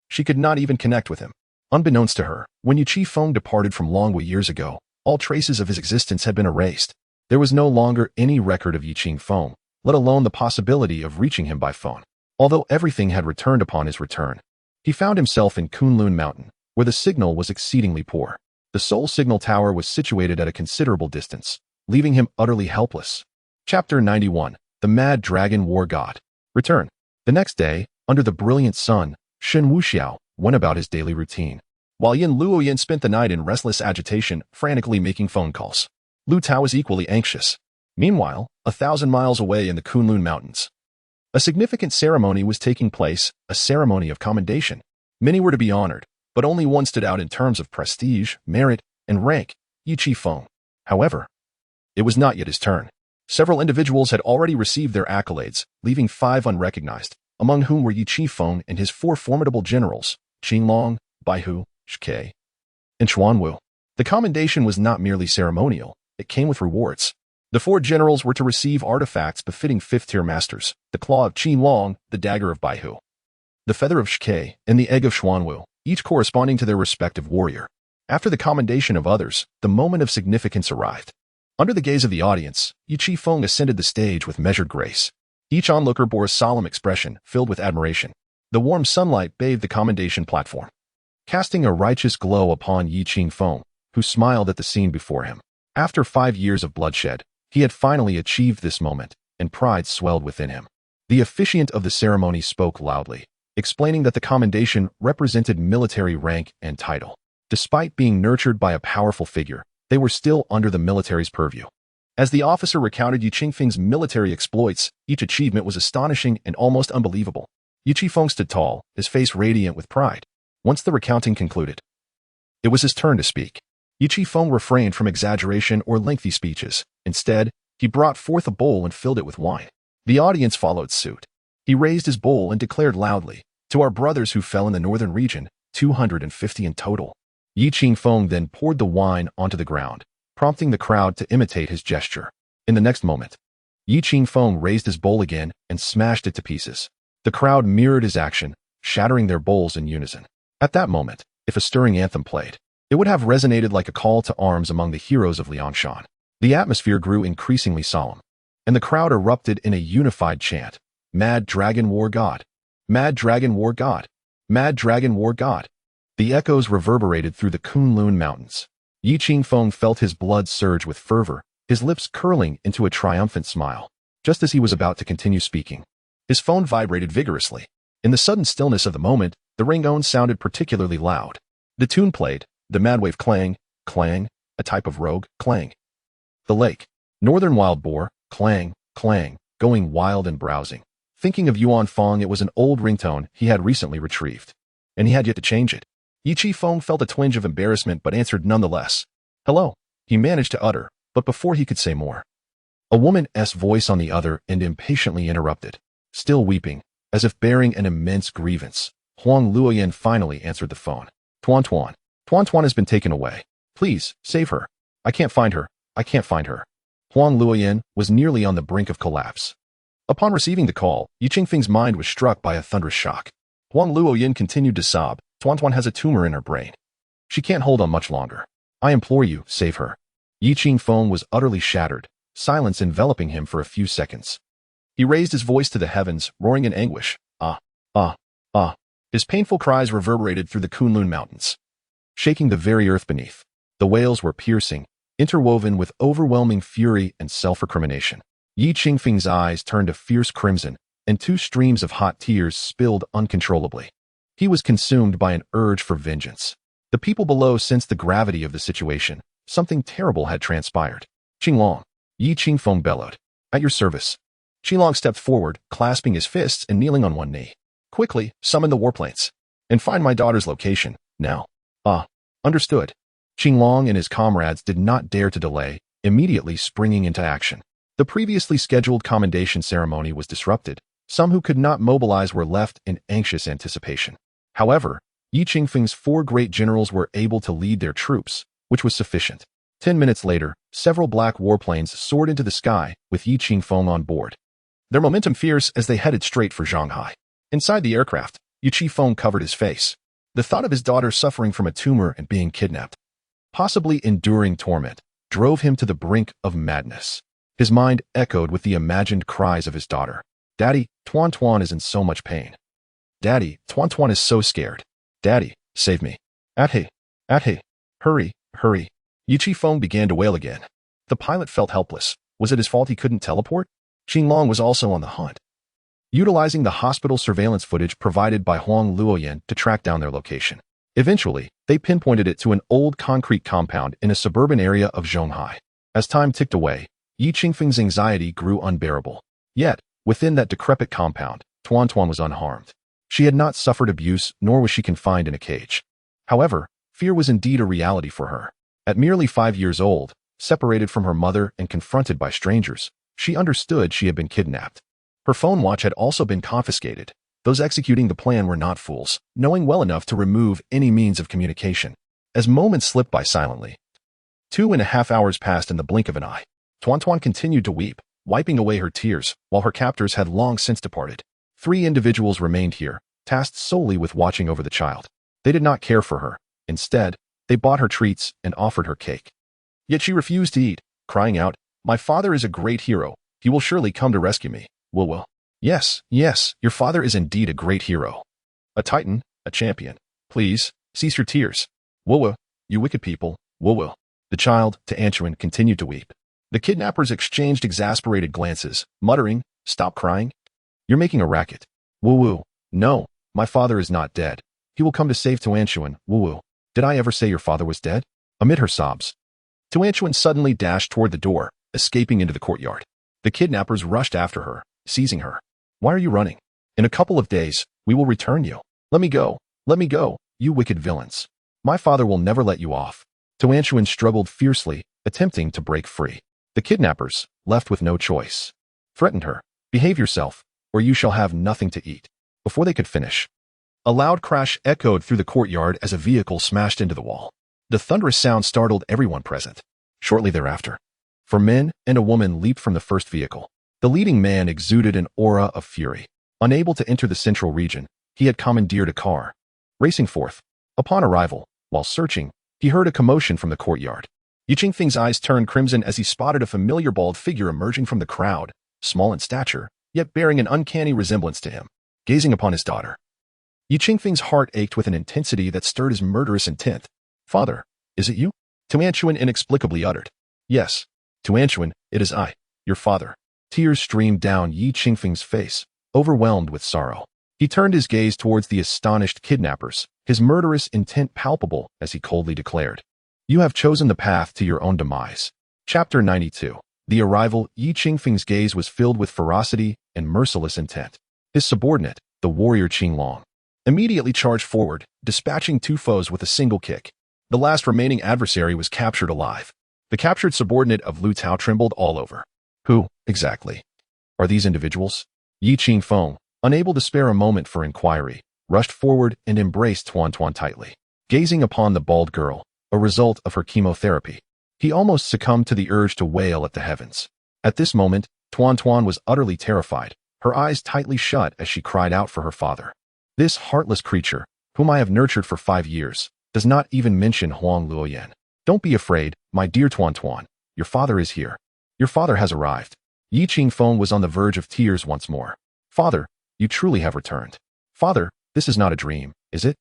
she could not even connect with him. Unbeknownst to her, when Yi Qifeng departed from Longwei years ago, all traces of his existence had been erased. There was no longer any record of Yi Qifeng, let alone the possibility of reaching him by phone. Although everything had returned upon his return, he found himself in Kunlun Mountain, where the signal was exceedingly poor. The sole signal tower was situated at a considerable distance, leaving him utterly helpless. Chapter 91. The Mad Dragon War God. Return. The next day, under the brilliant sun, Shen Wuxiao went about his daily routine, while Yin Luoyin spent the night in restless agitation, frantically making phone calls. Lu Tao was equally anxious. Meanwhile, 1,000 miles away in the Kunlun Mountains, a significant ceremony was taking place, a ceremony of commendation. Many were to be honored, but only one stood out in terms of prestige, merit, and rank, Yi Qifeng. However, it was not yet his turn. Several individuals had already received their accolades, leaving 5 unrecognized, among whom were Yi Qifeng and his 4 formidable generals, Qinglong, Baihu, Shike, and Xuanwu. The commendation was not merely ceremonial, it came with rewards. The 4 generals were to receive artifacts befitting 5th-tier masters, the claw of Qinglong, the dagger of Baihu, the feather of Shike, and the egg of Xuanwu, each corresponding to their respective warrior. After the commendation of others, the moment of significance arrived. Under the gaze of the audience, Yi Qifeng ascended the stage with measured grace. Each onlooker bore a solemn expression, filled with admiration. The warm sunlight bathed the commendation platform, casting a righteous glow upon Yi Qifeng, who smiled at the scene before him. After 5 years of bloodshed, he had finally achieved this moment, and pride swelled within him. The officiant of the ceremony spoke loudly, explaining that the commendation represented military rank and title. Despite being nurtured by a powerful figure, they were still under the military's purview. As the officer recounted Yi Qingfeng's military exploits, each achievement was astonishing and almost unbelievable. Yi Qifeng stood tall, his face radiant with pride. Once the recounting concluded, it was his turn to speak. Yi Qifeng refrained from exaggeration or lengthy speeches. Instead, he brought forth a bowl and filled it with wine. The audience followed suit. He raised his bowl and declared loudly, "To our brothers who fell in the northern region, 250 in total." Yi Qifeng then poured the wine onto the ground, prompting the crowd to imitate his gesture. In the next moment, Yi Qifeng raised his bowl again and smashed it to pieces. The crowd mirrored his action, shattering their bowls in unison. At that moment, if a stirring anthem played, it would have resonated like a call to arms among the heroes of Liangshan. The atmosphere grew increasingly solemn, and the crowd erupted in a unified chant. Mad Dragon War God! Mad Dragon War God! Mad Dragon War God! The echoes reverberated through the Kunlun Mountains. Yi Qifeng felt his blood surge with fervor, his lips curling into a triumphant smile. Just as he was about to continue speaking, his phone vibrated vigorously. In the sudden stillness of the moment, the ringtone sounded particularly loud. The tune played, the madwave clang, clang, a type of rogue, clang. The lake, northern wild boar, clang, clang, going wild and browsing. Thinking of Yuan Fong, it was an old ringtone he had recently retrieved, and he had yet to change it. Yi Qifeng felt a twinge of embarrassment but answered nonetheless. "Hello," he managed to utter, but before he could say more, a woman's voice on the other end impatiently interrupted. Still weeping, as if bearing an immense grievance, Huang Luoyan finally answered the phone. Tuan Tuan. Tuan Tuan has been taken away. Please, save her. I can't find her. I can't find her. Huang Luoyan was nearly on the brink of collapse. Upon receiving the call, Yi Qingfeng's mind was struck by a thunderous shock. Huang Luoyan continued to sob. Tuan Tuan has a tumor in her brain. She can't hold on much longer. I implore you, save her. Yi Qifeng was utterly shattered, silence enveloping him for a few seconds. He raised his voice to the heavens, roaring in anguish. Ah, ah, ah. His painful cries reverberated through the Kunlun Mountains, shaking the very earth beneath. The wails were piercing, interwoven with overwhelming fury and self-recrimination. Yi Qingfeng's eyes turned a fierce crimson, and 2 streams of hot tears spilled uncontrollably. He was consumed by an urge for vengeance. The people below sensed the gravity of the situation. Something terrible had transpired. "Qinglong," Yi Qifeng bellowed. "At your service." Qinglong stepped forward, clasping his fists and kneeling on one knee. "Quickly, summon the warplanes, and find my daughter's location, now." "Ah, understood." Qinglong and his comrades did not dare to delay, immediately springing into action. The previously scheduled commendation ceremony was disrupted. Some who could not mobilize were left in anxious anticipation. However, Yi Qingfeng's 4 great generals were able to lead their troops, which was sufficient. 10 minutes later, several black warplanes soared into the sky with Yi Qingfeng on board. Their momentum fierce as they headed straight for Shanghai. Inside the aircraft, Yi Qingfeng covered his face. The thought of his daughter suffering from a tumor and being kidnapped, possibly enduring torment, drove him to the brink of madness. His mind echoed with the imagined cries of his daughter. Daddy, Tuan Tuan is in so much pain. Daddy, Tuan Tuan is so scared. Daddy, save me. Athe, hurry, hurry. Yi Qingfeng began to wail again. The pilot felt helpless. Was it his fault he couldn't teleport? Qinglong was also on the hunt, utilizing the hospital surveillance footage provided by Huang Luoyan to track down their location. Eventually, they pinpointed it to an old concrete compound in a suburban area of Zhonghai. As time ticked away, Yi Qingfeng's anxiety grew unbearable. Yet, within that decrepit compound, Tuan Tuan was unharmed. She had not suffered abuse, nor was she confined in a cage. However, fear was indeed a reality for her. At merely 5 years old, separated from her mother and confronted by strangers, she understood she had been kidnapped. Her phone watch had also been confiscated. Those executing the plan were not fools, knowing well enough to remove any means of communication. As moments slipped by silently, 2.5 hours passed in the blink of an eye. Tuan Tuan continued to weep, wiping away her tears, while her captors had long since departed. 3 individuals remained here, tasked solely with watching over the child. They did not care for her. Instead, they bought her treats and offered her cake. Yet she refused to eat, crying out, "My father is a great hero. He will surely come to rescue me. Will. Yes, your father is indeed a great hero. A titan, a champion. Please, cease your tears. Will, you wicked people, will." The child, to Anchuan, continued to weep. The kidnappers exchanged exasperated glances, muttering, "Stop crying. You're making a racket." Wu. "No, my father is not dead. He will come to save Tuanchuan. Wu. Did I ever say your father was dead?" Amid her sobs, Tuanchuan suddenly dashed toward the door, escaping into the courtyard. The kidnappers rushed after her, seizing her. "Why are you running? In a couple of days, we will return you. Let me go, you wicked villains. My father will never let you off." Tuanchuan struggled fiercely, attempting to break free. The kidnappers, left with no choice, threatened her. "Behave yourself, or you shall have nothing to eat." Before they could finish, a loud crash echoed through the courtyard as a vehicle smashed into the wall. The thunderous sound startled everyone present. Shortly thereafter, 4 men and a woman leaped from the first vehicle. The leading man exuded an aura of fury. Unable to enter the central region, he had commandeered a car, racing forth. Upon arrival, while searching, he heard a commotion from the courtyard. Yi Qingfeng's eyes turned crimson as he spotted a familiar bald figure emerging from the crowd, small in stature, yet bearing an uncanny resemblance to him. Gazing upon his daughter, Yi Qingfeng's heart ached with an intensity that stirred his murderous intent. "Father, is it you?" Tuanchuan inexplicably uttered. "Yes, Tuanchuan, it is I, your father." Tears streamed down Yi Qingfeng's face, overwhelmed with sorrow. He turned his gaze towards the astonished kidnappers, his murderous intent palpable as he coldly declared, "You have chosen the path to your own demise." Chapter 92. The arrival. Yi Qingfeng's gaze was filled with ferocity and merciless intent. His subordinate, the warrior Qinglong, immediately charged forward, dispatching 2 foes with a single kick. The last remaining adversary was captured alive. The captured subordinate of Lu Tao trembled all over. Who, exactly, are these individuals? Yi Qingfeng, unable to spare a moment for inquiry, rushed forward and embraced Tuan Tuan tightly. Gazing upon the bald girl, a result of her chemotherapy, he almost succumbed to the urge to wail at the heavens. At this moment, Tuan Tuan was utterly terrified, her eyes tightly shut as she cried out for her father. "This heartless creature, whom I have nurtured for 5 years, does not even mention Huang Luoyan. Don't be afraid, my dear Tuan Tuan. Your father is here. Your father has arrived." Yi Qingfeng was on the verge of tears once more. "Father, you truly have returned. Father, this is not a dream, is it?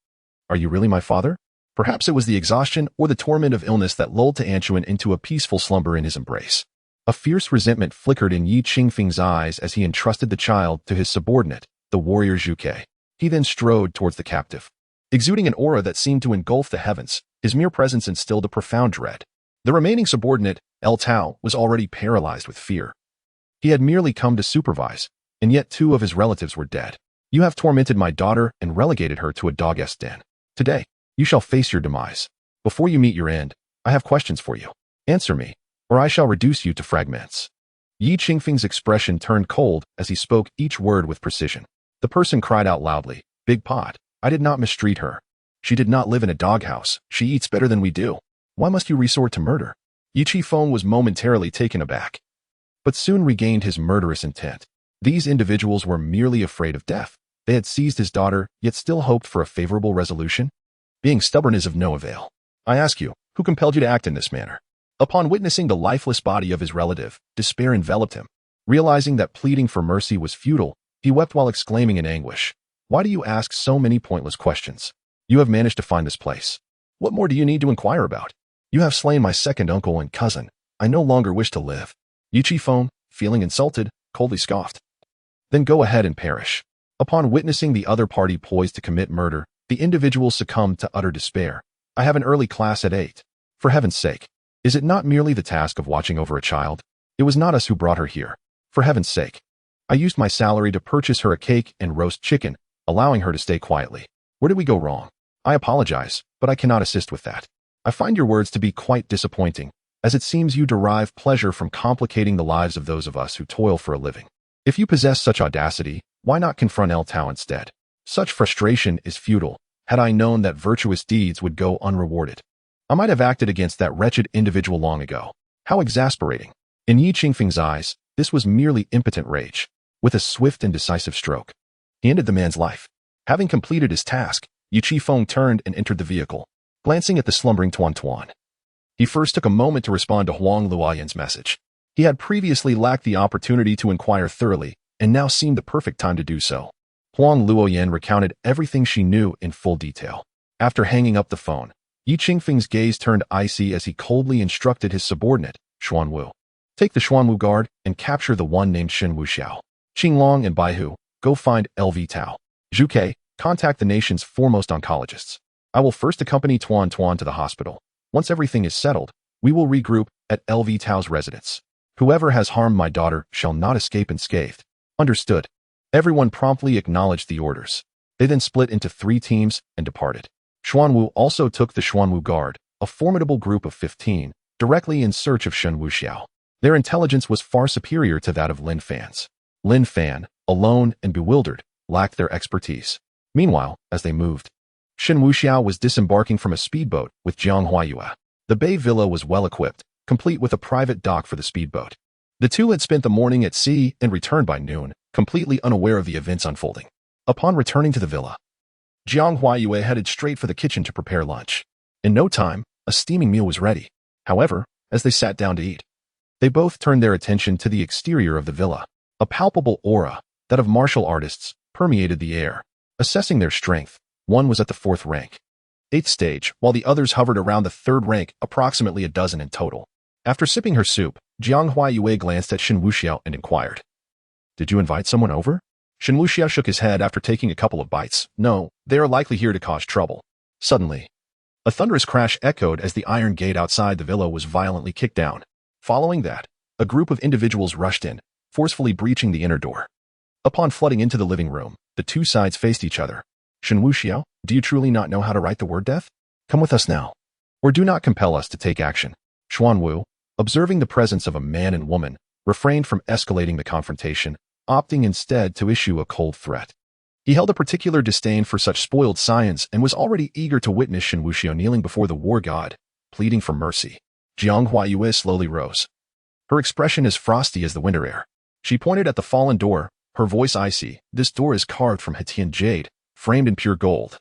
Are you really my father?" Perhaps it was the exhaustion or the torment of illness that lulled Anchuan into a peaceful slumber in his embrace. A fierce resentment flickered in Yi Qingfeng's eyes as he entrusted the child to his subordinate, the warrior Zhuke. He then strode towards the captive. Exuding an aura that seemed to engulf the heavens, his mere presence instilled a profound dread. The remaining subordinate, El Tao, was already paralyzed with fear. He had merely come to supervise, and yet 2 of his relatives were dead. "You have tormented my daughter and relegated her to a dog-esk den. Today, you shall face your demise. Before you meet your end, I have questions for you. Answer me, or I shall reduce you to fragments." Yi Qingfeng's expression turned cold as he spoke each word with precision. The person cried out loudly, "Big Pot, I did not mistreat her. She did not live in a doghouse. She eats better than we do. Why must you resort to murder? Yi Qifeng was momentarily taken aback, but soon regained his murderous intent. These individuals were merely afraid of death. They had seized his daughter, yet still hoped for a favorable resolution. Being stubborn is of no avail. I ask you, who compelled you to act in this manner? Upon witnessing the lifeless body of his relative, despair enveloped him. Realizing that pleading for mercy was futile, he wept while exclaiming in anguish, "Why do you ask so many pointless questions? You have managed to find this place. What more do you need to inquire about? You have slain my second uncle and cousin. I no longer wish to live." Yi Qifeng, feeling insulted, coldly scoffed. "Then go ahead and perish." Upon witnessing the other party poised to commit murder, the individual succumbed to utter despair. "I have an early class at 8. For heaven's sake. Is it not merely the task of watching over a child? It was not us who brought her here. For heaven's sake. I used my salary to purchase her a cake and roast chicken, allowing her to stay quietly. Where did we go wrong? I apologize, but I cannot assist with that. I find your words to be quite disappointing, as it seems you derive pleasure from complicating the lives of those of us who toil for a living. If you possess such audacity, why not confront El Tao instead? Such frustration is futile. Had I known that virtuous deeds would go unrewarded, I might have acted against that wretched individual long ago. How exasperating. In Yi Qingfeng's eyes, this was merely impotent rage. With a swift and decisive stroke, he ended the man's life. Having completed his task, Yi Qifeng turned and entered the vehicle, glancing at the slumbering Tuan Tuan. He first took a moment to respond to Huang Luoyan's message. He had previously lacked the opportunity to inquire thoroughly, and now seemed the perfect time to do so. Huang Luoyan recounted everything she knew in full detail. After hanging up the phone, Yi Qingfeng's gaze turned icy as he coldly instructed his subordinate, Xuanwu. Take the Xuanwu guard and capture the one named Shen Wuxiao. Qinglong and Baihu, go find LV Tao. Zhuke, contact the nation's foremost oncologists. I will first accompany Tuan Tuan to the hospital. Once everything is settled, we will regroup at LV Tao's residence. Whoever has harmed my daughter shall not escape unscathed. Understood. Everyone promptly acknowledged the orders. They then split into 3 teams and departed. Xuanwu also took the Xuanwu Guard, a formidable group of 15, directly in search of Shen Wuxiao. Their intelligence was far superior to that of Lin Fan's. Lin Fan, alone and bewildered, lacked their expertise. Meanwhile, as they moved, Shen Wuxiao was disembarking from a speedboat with Jiang Huayue. The Bay Villa was well equipped, complete with a private dock for the speedboat. The two had spent the morning at sea and returned by noon, completely unaware of the events unfolding. Upon returning to the villa, Jiang Huayue headed straight for the kitchen to prepare lunch. In no time, a steaming meal was ready. However, as they sat down to eat, they both turned their attention to the exterior of the villa. A palpable aura, that of martial artists, permeated the air. Assessing their strength, one was at the 4th rank, 8th stage, while the others hovered around the 3rd rank, approximately a dozen in total. After sipping her soup, Jiang Huayue glanced at Shen Wuxiao and inquired, "Did you invite someone over?" Shen Wuxiao shook his head after taking a couple of bites. "No, they are likely here to cause trouble." Suddenly, a thunderous crash echoed as the iron gate outside the villa was violently kicked down. Following that, a group of individuals rushed in, forcefully breaching the inner door. Upon flooding into the living room, the two sides faced each other. "Shen Wuxiao, do you truly not know how to write the word death? Come with us now, or do not compel us to take action." Xuanwu, observing the presence of a man and woman, refrained from escalating the confrontation, opting instead to issue a cold threat. He held a particular disdain for such spoiled scions and was already eager to witness Shen Wuxiao kneeling before the war god, pleading for mercy. Jiang Huayue slowly rose. Her expression as frosty as the winter air. She pointed at the fallen door, her voice icy. "This door is carved from Hetian jade, framed in pure gold,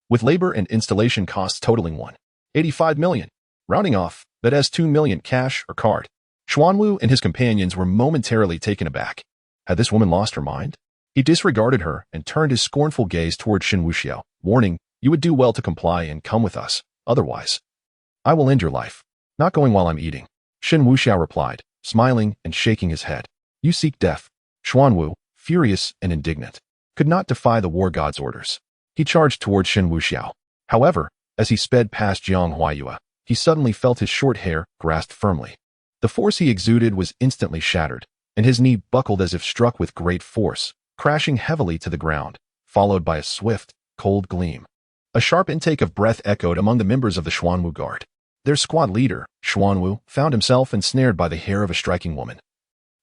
with labor and installation costs totaling 1.85 million. Rounding off, that has 2 million cash or card." Xuanwu and his companions were momentarily taken aback. Had this woman lost her mind? He disregarded her and turned his scornful gaze toward Shen Wuxiao, warning, "You would do well to comply and come with us. Otherwise, I will end your life." "Not going while I'm eating," Shen Wuxiao replied, smiling and shaking his head. "You seek death." Xuanwu, furious and indignant, could not defy the war god's orders. He charged toward Shen Wuxiao. However, as he sped past Jiang Huayue, he suddenly felt his short hair grasped firmly. The force he exuded was instantly shattered, and his knee buckled as if struck with great force, crashing heavily to the ground, followed by a swift, cold gleam. A sharp intake of breath echoed among the members of the Xuanwu Guard. Their squad leader, Xuanwu, found himself ensnared by the hair of a striking woman.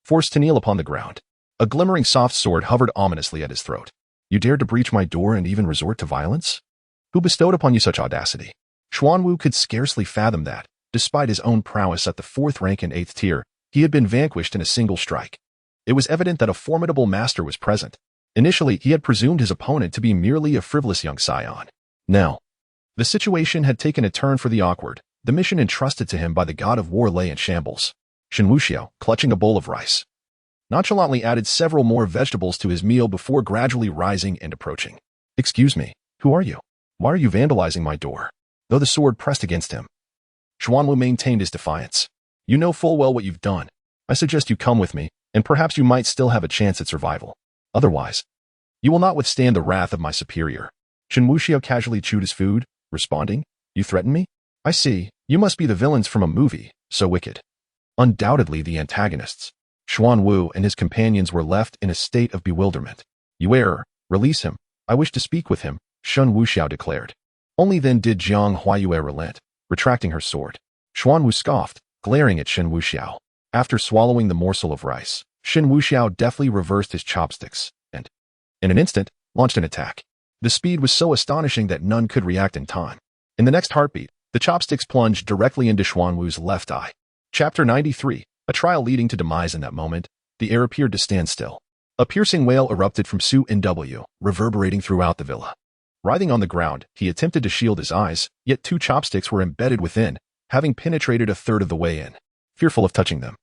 Forced to kneel upon the ground, a glimmering soft sword hovered ominously at his throat. You dared to breach my door and even resort to violence? Who bestowed upon you such audacity? Xuanwu could scarcely fathom that, despite his own prowess at the 4th rank and 8th tier, he had been vanquished in a single strike. It was evident that a formidable master was present. Initially, he had presumed his opponent to be merely a frivolous young scion. Now, the situation had taken a turn for the awkward. The mission entrusted to him by the god of war lay in shambles. Shen Wuxiao, clutching a bowl of rice, nonchalantly added several more vegetables to his meal before gradually rising and approaching. Excuse me, who are you? Why are you vandalizing my door? Though the sword pressed against him, Xuanwu maintained his defiance. You know full well what you've done. I suggest you come with me, and perhaps you might still have a chance at survival. Otherwise, you will not withstand the wrath of my superior. Shen Wuxiao casually chewed his food, responding, You threaten me? I see, you must be the villains from a movie, so wicked. Undoubtedly the antagonists. Xuanwu and his companions were left in a state of bewilderment. You err, release him. I wish to speak with him, Shen Wuxiao declared. Only then did Jiang Huayue relent, retracting her sword. Xuanwu scoffed, glaring at Shen Wuxiao. After swallowing the morsel of rice, Shen Wuxiao deftly reversed his chopsticks and, in an instant, launched an attack. The speed was so astonishing that none could react in time. In the next heartbeat, the chopsticks plunged directly into Xuanwu's left eye. Chapter 93, a trial leading to demise. In that moment, the air appeared to stand still. A piercing wail erupted from Su Nw, reverberating throughout the villa. Writhing on the ground, he attempted to shield his eyes, yet 2 chopsticks were embedded within, having penetrated a third of the way in. Fearful of touching them,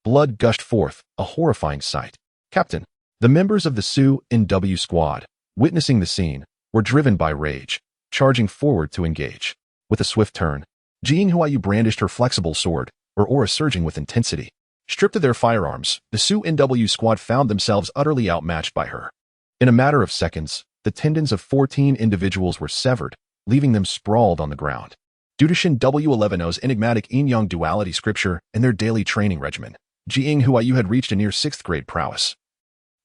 blood gushed forth, a horrifying sight. Captain, the members of the Su Nw squad, witnessing the scene, were driven by rage, charging forward to engage. With a swift turn, Jiang Huayu brandished her flexible sword, her aura surging with intensity. Stripped of their firearms, the Su Nw squad found themselves utterly outmatched by her. In a matter of seconds, the tendons of 14 individuals were severed, leaving them sprawled on the ground. Due to Shen W11O's enigmatic yin-yang duality scripture and their daily training regimen, Jiang Huayu had reached a near 6th grade prowess,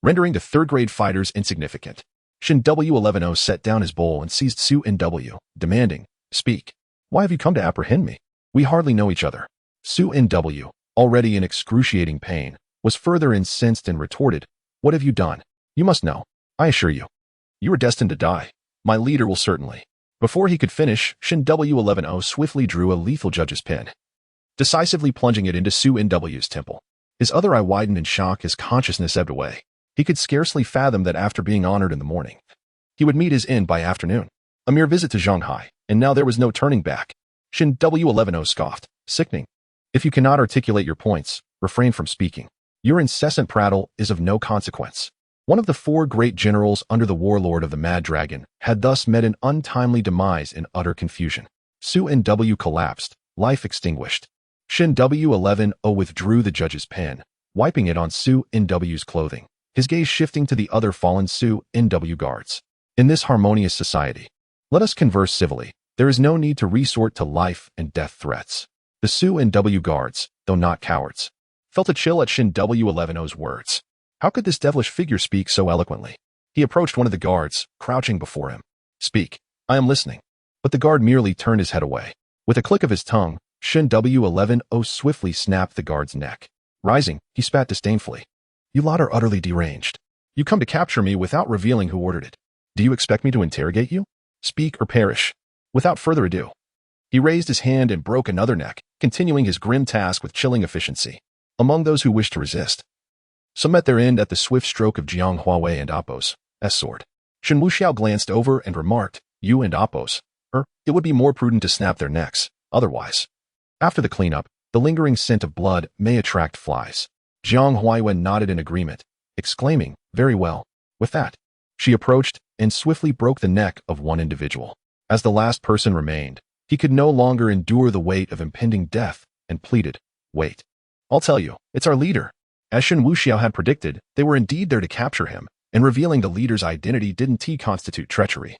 rendering the 3rd grade fighters insignificant. Shen W11O set down his bowl and seized Su Nw, demanding, Speak. Why have you come to apprehend me? We hardly know each other. Su Nw, already in excruciating pain, was further incensed and retorted, What have you done? You must know. I assure you. You are destined to die. My leader will certainly. Before he could finish, Shen W11O swiftly drew a lethal judge's pin, decisively plunging it into Su Nw's temple. His other eye widened in shock as consciousness ebbed away. He could scarcely fathom that after being honored in the morning, he would meet his end by afternoon. A mere visit to Shanghai, and now there was no turning back. Shen W11O scoffed, sickening. If you cannot articulate your points, refrain from speaking. Your incessant prattle is of no consequence. One of the 4 great generals under the warlord of the Mad Dragon had thus met an untimely demise in utter confusion. Su Nw collapsed, life extinguished. Shen W11O withdrew the judge's pen, wiping it on Su Nw's clothing, his gaze shifting to the other fallen Su Nw guards. In this harmonious society, let us converse civilly. There is no need to resort to life and death threats. The Su Nw guards, though not cowards, felt a chill at Shen W11O's words. How could this devilish figure speak so eloquently? He approached one of the guards, crouching before him. Speak. I am listening. But the guard merely turned his head away. With a click of his tongue, Shen W11O swiftly snapped the guard's neck. Rising, he spat disdainfully. You lot are utterly deranged. You come to capture me without revealing who ordered it. Do you expect me to interrogate you? Speak or perish. Without further ado. He raised his hand and broke another neck, continuing his grim task with chilling efficiency. Among those who wished to resist, some met their end at the swift stroke of Jiang Huayu and Appo's sword. Shen Wuxiao glanced over and remarked, You and Appo's, it would be more prudent to snap their necks, otherwise. After the cleanup, the lingering scent of blood may attract flies. Jiang Huayu nodded in agreement, exclaiming, Very well. With that, she approached and swiftly broke the neck of one individual. As the last person remained, he could no longer endure the weight of impending death and pleaded, Wait. I'll tell you, it's our leader. As Shen Wuxiao had predicted, they were indeed there to capture him, and revealing the leader's identity didn't constitute treachery,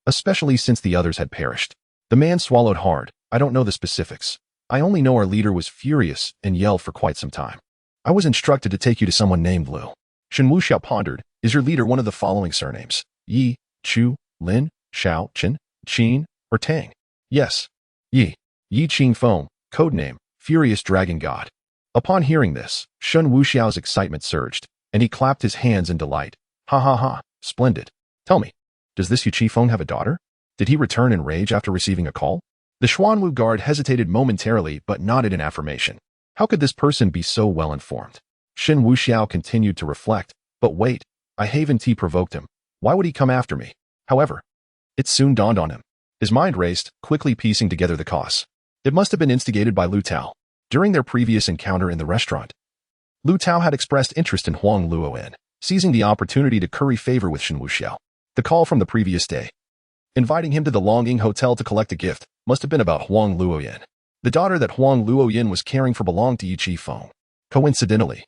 especially since the others had perished. The man swallowed hard. I don't know the specifics. I only know our leader was furious and yelled for quite some time. I was instructed to take you to someone named Liu. Shen Wuxiao pondered, Is your leader one of the following surnames? Yi, Chu, Lin, Xiao, Chen, Qin, or Tang? Yes. Yi. Yi Qing Feng, codename, Furious Dragon God. Upon hearing this, Shen Wuxiao's excitement surged, and he clapped his hands in delight. Ha ha ha, splendid. Tell me, does this Yuqifeng have a daughter? Did he return in rage after receiving a call? The Xuanwu guard hesitated momentarily but nodded in affirmation. How could this person be so well informed? Shen Wuxiao continued to reflect. But wait, I haven't provoked him. Why would he come after me? However, it soon dawned on him. His mind raced, quickly piecing together the cause. It must have been instigated by Lu Tao. During their previous encounter in the restaurant, Lu Tao had expressed interest in Huang Luoyan, seizing the opportunity to curry favor with Shen Wuxiao. The call from the previous day, inviting him to the Longing Hotel to collect a gift, must have been about Huang Luoyan. The daughter that Huang Luoyan was caring for belonged to Yuqifeng. Coincidentally,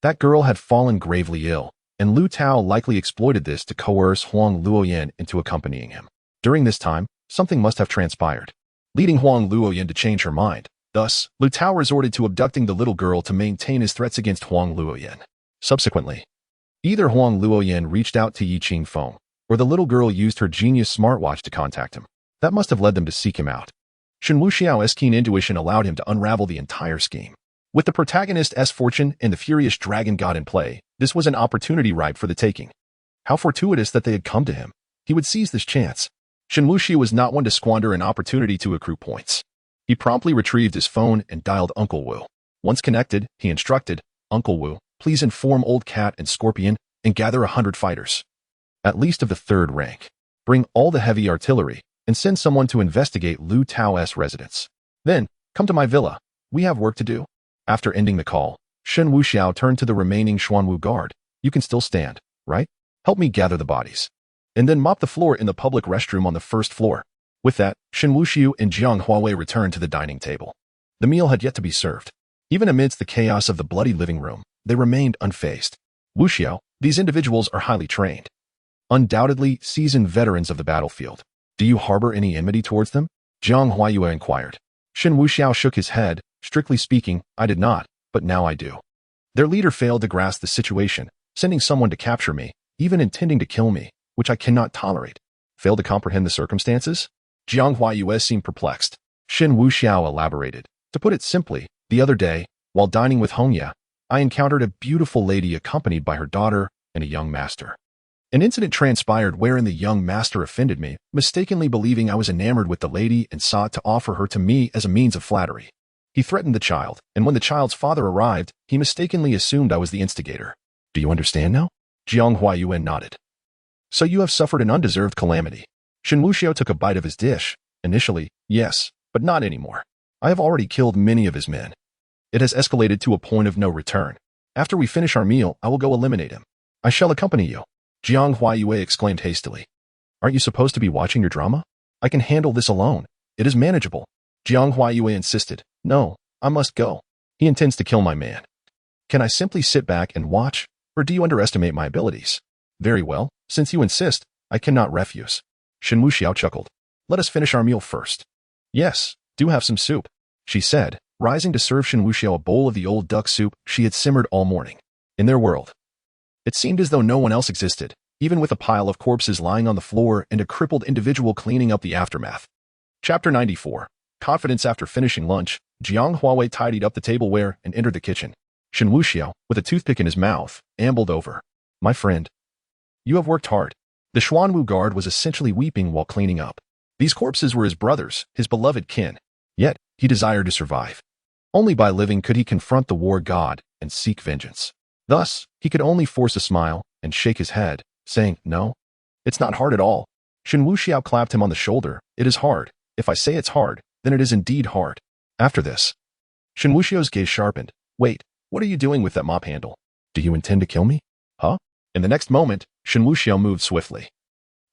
that girl had fallen gravely ill, and Lu Tao likely exploited this to coerce Huang Luoyan into accompanying him. During this time, something must have transpired, leading Huang Luoyan to change her mind. Thus, Lu Tao resorted to abducting the little girl to maintain his threats against Huang Luoyan. Subsequently, either Huang Luoyan reached out to Yuqifeng, or the little girl used her genius smartwatch to contact him. That must have led them to seek him out. Shen Wuxiao's keen intuition allowed him to unravel the entire scheme. With the protagonist's fortune and the furious dragon god in play, this was an opportunity ripe for the taking. How fortuitous that they had come to him. He would seize this chance. Shen Wuxiao was not one to squander an opportunity to accrue points. He promptly retrieved his phone and dialed Uncle Wu. Once connected, he instructed, Uncle Wu, please inform Old Cat and Scorpion and gather 100 fighters, at least of the 3rd rank. Bring all the heavy artillery and send someone to investigate Lu Tao's residence. Then, come to my villa. We have work to do. After ending the call, Shen Wuxiao turned to the remaining Xuanwu guard. You can still stand, right? Help me gather the bodies. And then mop the floor in the public restroom on the 1st floor. With that, Shen Wuxiao and Jiang Huawei returned to the dining table. The meal had yet to be served. Even amidst the chaos of the bloody living room, they remained unfazed. Wuxiao, these individuals are highly trained, undoubtedly seasoned veterans of the battlefield. Do you harbor any enmity towards them? Jiang Huayue inquired. Shen Wuxiao shook his head. Strictly speaking, I did not, but now I do. Their leader failed to grasp the situation, sending someone to capture me, even intending to kill me, which I cannot tolerate. Failed to comprehend the circumstances? Jiang Huayue seemed perplexed. Shen Wuxiao elaborated. To put it simply, the other day, while dining with Hongya, I encountered a beautiful lady accompanied by her daughter and a young master. An incident transpired wherein the young master offended me, mistakenly believing I was enamored with the lady and sought to offer her to me as a means of flattery. He threatened the child, and when the child's father arrived, he mistakenly assumed I was the instigator. Do you understand now? Jiang Huayue nodded. So you have suffered an undeserved calamity. Shen Wuxiao took a bite of his dish. Initially, yes, but not anymore. I have already killed many of his men. It has escalated to a point of no return. After we finish our meal, I will go eliminate him. I shall accompany you. Jiang Huayue exclaimed hastily. Aren't you supposed to be watching your drama? I can handle this alone. It is manageable. Jiang Huayue insisted. No, I must go. He intends to kill my man. Can I simply sit back and watch, or do you underestimate my abilities? Very well, since you insist, I cannot refuse. Shen Wuxiao chuckled. Let us finish our meal first. Yes, do have some soup, she said, rising to serve Shen Wuxiao a bowl of the old duck soup she had simmered all morning. In their world, it seemed as though no one else existed, even with a pile of corpses lying on the floor and a crippled individual cleaning up the aftermath. Chapter 94. Confidence. After finishing lunch, Jiang Huawei tidied up the tableware and entered the kitchen. Shen Wuxiao, with a toothpick in his mouth, ambled over. My friend, you have worked hard. The Xuanwu guard was essentially weeping while cleaning up. These corpses were his brothers, his beloved kin. Yet, he desired to survive. Only by living could he confront the war god and seek vengeance. Thus, he could only force a smile and shake his head, saying, no, it's not hard at all. Shen Wuxiao clapped him on the shoulder. It is hard. If I say it's hard, then it is indeed hard. After this, Shen Wuxiao's gaze sharpened. Wait, what are you doing with that mop handle? Do you intend to kill me? Huh? In the next moment, Shen Wuxiao moved swiftly,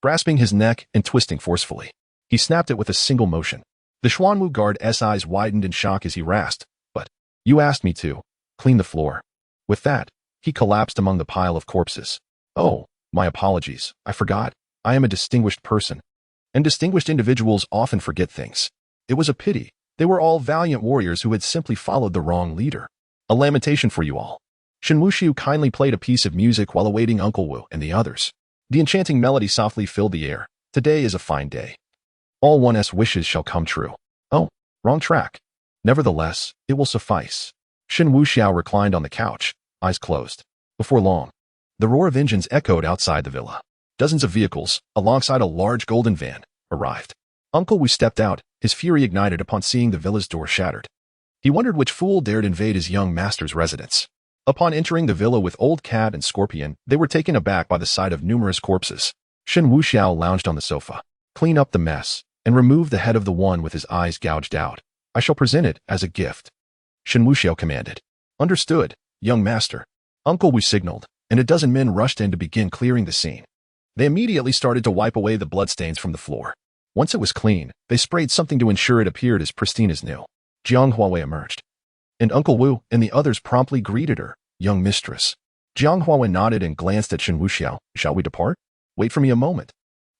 grasping his neck and twisting forcefully. He snapped it with a single motion. The Xuanwu guard's eyes widened in shock as he rasped, but, you asked me to clean the floor. With that, he collapsed among the pile of corpses. Oh, my apologies, I forgot. I am a distinguished person, and distinguished individuals often forget things. It was a pity. They were all valiant warriors who had simply followed the wrong leader. A lamentation for you all. Shen Wuxiao kindly played a piece of music while awaiting Uncle Wu and the others. The enchanting melody softly filled the air. Today is a fine day. All one's wishes shall come true. Oh, wrong track. Nevertheless, it will suffice. Shen Wuxiao reclined on the couch, eyes closed. Before long, the roar of engines echoed outside the villa. dozens of vehicles, alongside a large golden van, arrived. Uncle Wu stepped out, his fury ignited upon seeing the villa's door shattered. He wondered which fool dared invade his young master's residence. Upon entering the villa with Old Cat and Scorpion, they were taken aback by the sight of numerous corpses. Shen Wuxiao lounged on the sofa. Clean up the mess, and remove the head of the one with his eyes gouged out. I shall present it as a gift. Shen Wuxiao commanded. Understood, young master. Uncle Wu signaled, and a dozen men rushed in to begin clearing the scene. They immediately started to wipe away the bloodstains from the floor. Once it was clean, they sprayed something to ensure it appeared as pristine as new. Jiang Huawei emerged. And Uncle Wu and the others promptly greeted her, young mistress. Jiang Huawei nodded and glanced at Shen Wuxiao. Shall we depart? Wait for me a moment.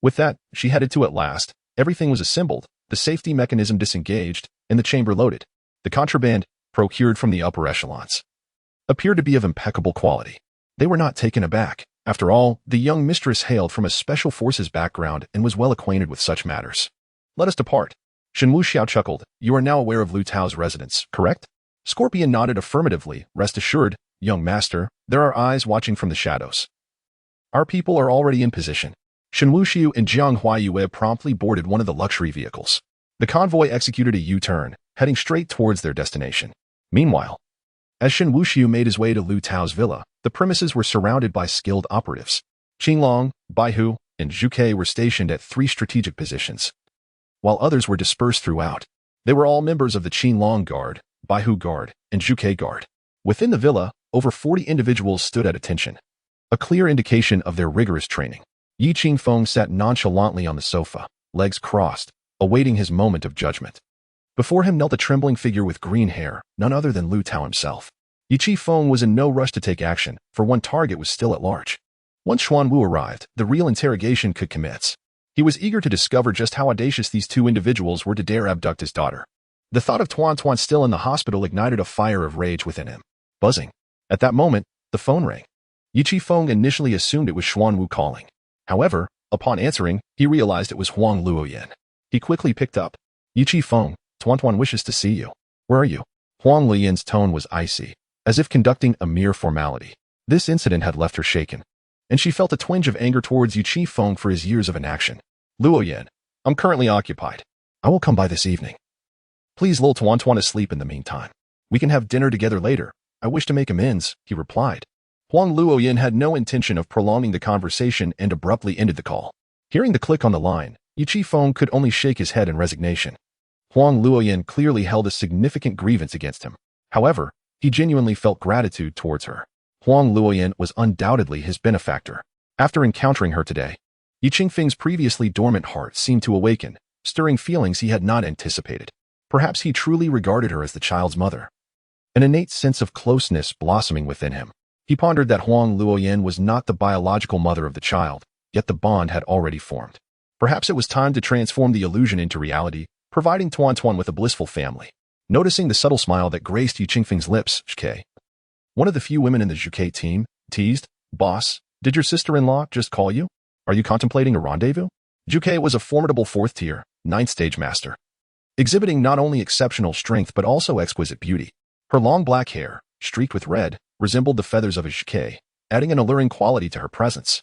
With that, she headed to at last. Everything was assembled, the safety mechanism disengaged, and the chamber loaded. The contraband, procured from the upper echelons, appeared to be of impeccable quality. They were not taken aback. After all, the young mistress hailed from a special forces background and was well acquainted with such matters. Let us depart. Shen Wuxiao chuckled. You are now aware of Lu Tao's residence, correct? Scorpion nodded affirmatively. Rest assured, young master, there are eyes watching from the shadows. Our people are already in position. Shen Wuxiao and Jiang Huayue promptly boarded one of the luxury vehicles. The convoy executed a U-turn, heading straight towards their destination. Meanwhile, as Shen Wuxiao made his way to Lu Tao's villa, the premises were surrounded by skilled operatives. Qinglong, Baihu, and Zhuke were stationed at 3 strategic positions, while others were dispersed throughout. They were all members of the Qinglong Guard, Baihu Guard, and Zhuke Guard. Within the villa, over 40 individuals stood at attention, a clear indication of their rigorous training. Yi Qingfeng sat nonchalantly on the sofa, legs crossed, awaiting his moment of judgment. Before him knelt a trembling figure with green hair, none other than Lu Tao himself. Yi Qingfeng was in no rush to take action, for one target was still at large. Once Xuan Wu arrived, the real interrogation could commence. He was eager to discover just how audacious these 2 individuals were to dare abduct his daughter. The thought of Tuan still in the hospital ignited a fire of rage within him. Buzzing. At that moment, the phone rang. Yi Qingfeng initially assumed it was Xuan Wu calling. However, upon answering, he realized it was Huang Luoyan. He quickly picked up. Yi Qingfeng, Tuan wishes to see you. Where are you? Huang Luoyan's tone was icy, as if conducting a mere formality. This incident had left her shaken, and she felt a twinge of anger towards Yi Qingfeng for his years of inaction. Luoyan, I'm currently occupied. I will come by this evening. Please lull Tuan asleep in the meantime. We can have dinner together later. I wish to make amends, he replied. Huang Luoyan had no intention of prolonging the conversation and abruptly ended the call. Hearing the click on the line, Yi Qingfeng could only shake his head in resignation. Huang Luoyan clearly held a significant grievance against him. However, he genuinely felt gratitude towards her. Huang Luoyan was undoubtedly his benefactor. After encountering her today, Yi Qingfeng's previously dormant heart seemed to awaken, stirring feelings he had not anticipated. Perhaps he truly regarded her as the child's mother. An innate sense of closeness blossoming within him. He pondered that Huang Luoyan was not the biological mother of the child, yet the bond had already formed. Perhaps it was time to transform the illusion into reality, providing Tuan with a blissful family. Noticing the subtle smile that graced Yi Qingfeng's lips, Zhuke, one of the few women in the Zhuke team, teased, Boss, did your sister-in-law just call you? Are you contemplating a rendezvous? Zhuke was a formidable 4th-tier, 9th-stage master, exhibiting not only exceptional strength but also exquisite beauty. Her long black hair, streaked with red, resembled the feathers of a Zhuke, adding an alluring quality to her presence.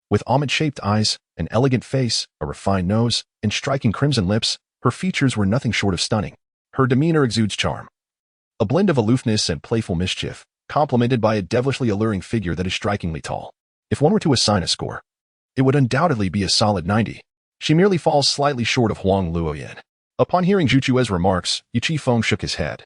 With almond-shaped eyes, an elegant face, a refined nose, and striking crimson lips, her features were nothing short of stunning. Her demeanor exudes charm, a blend of aloofness and playful mischief, complemented by a devilishly alluring figure that is strikingly tall. If one were to assign a score, it would undoubtedly be a solid 90. She merely falls slightly short of Huang Luoyan. Upon hearing Zhu Chue's remarks, Yi Qingfeng shook his head,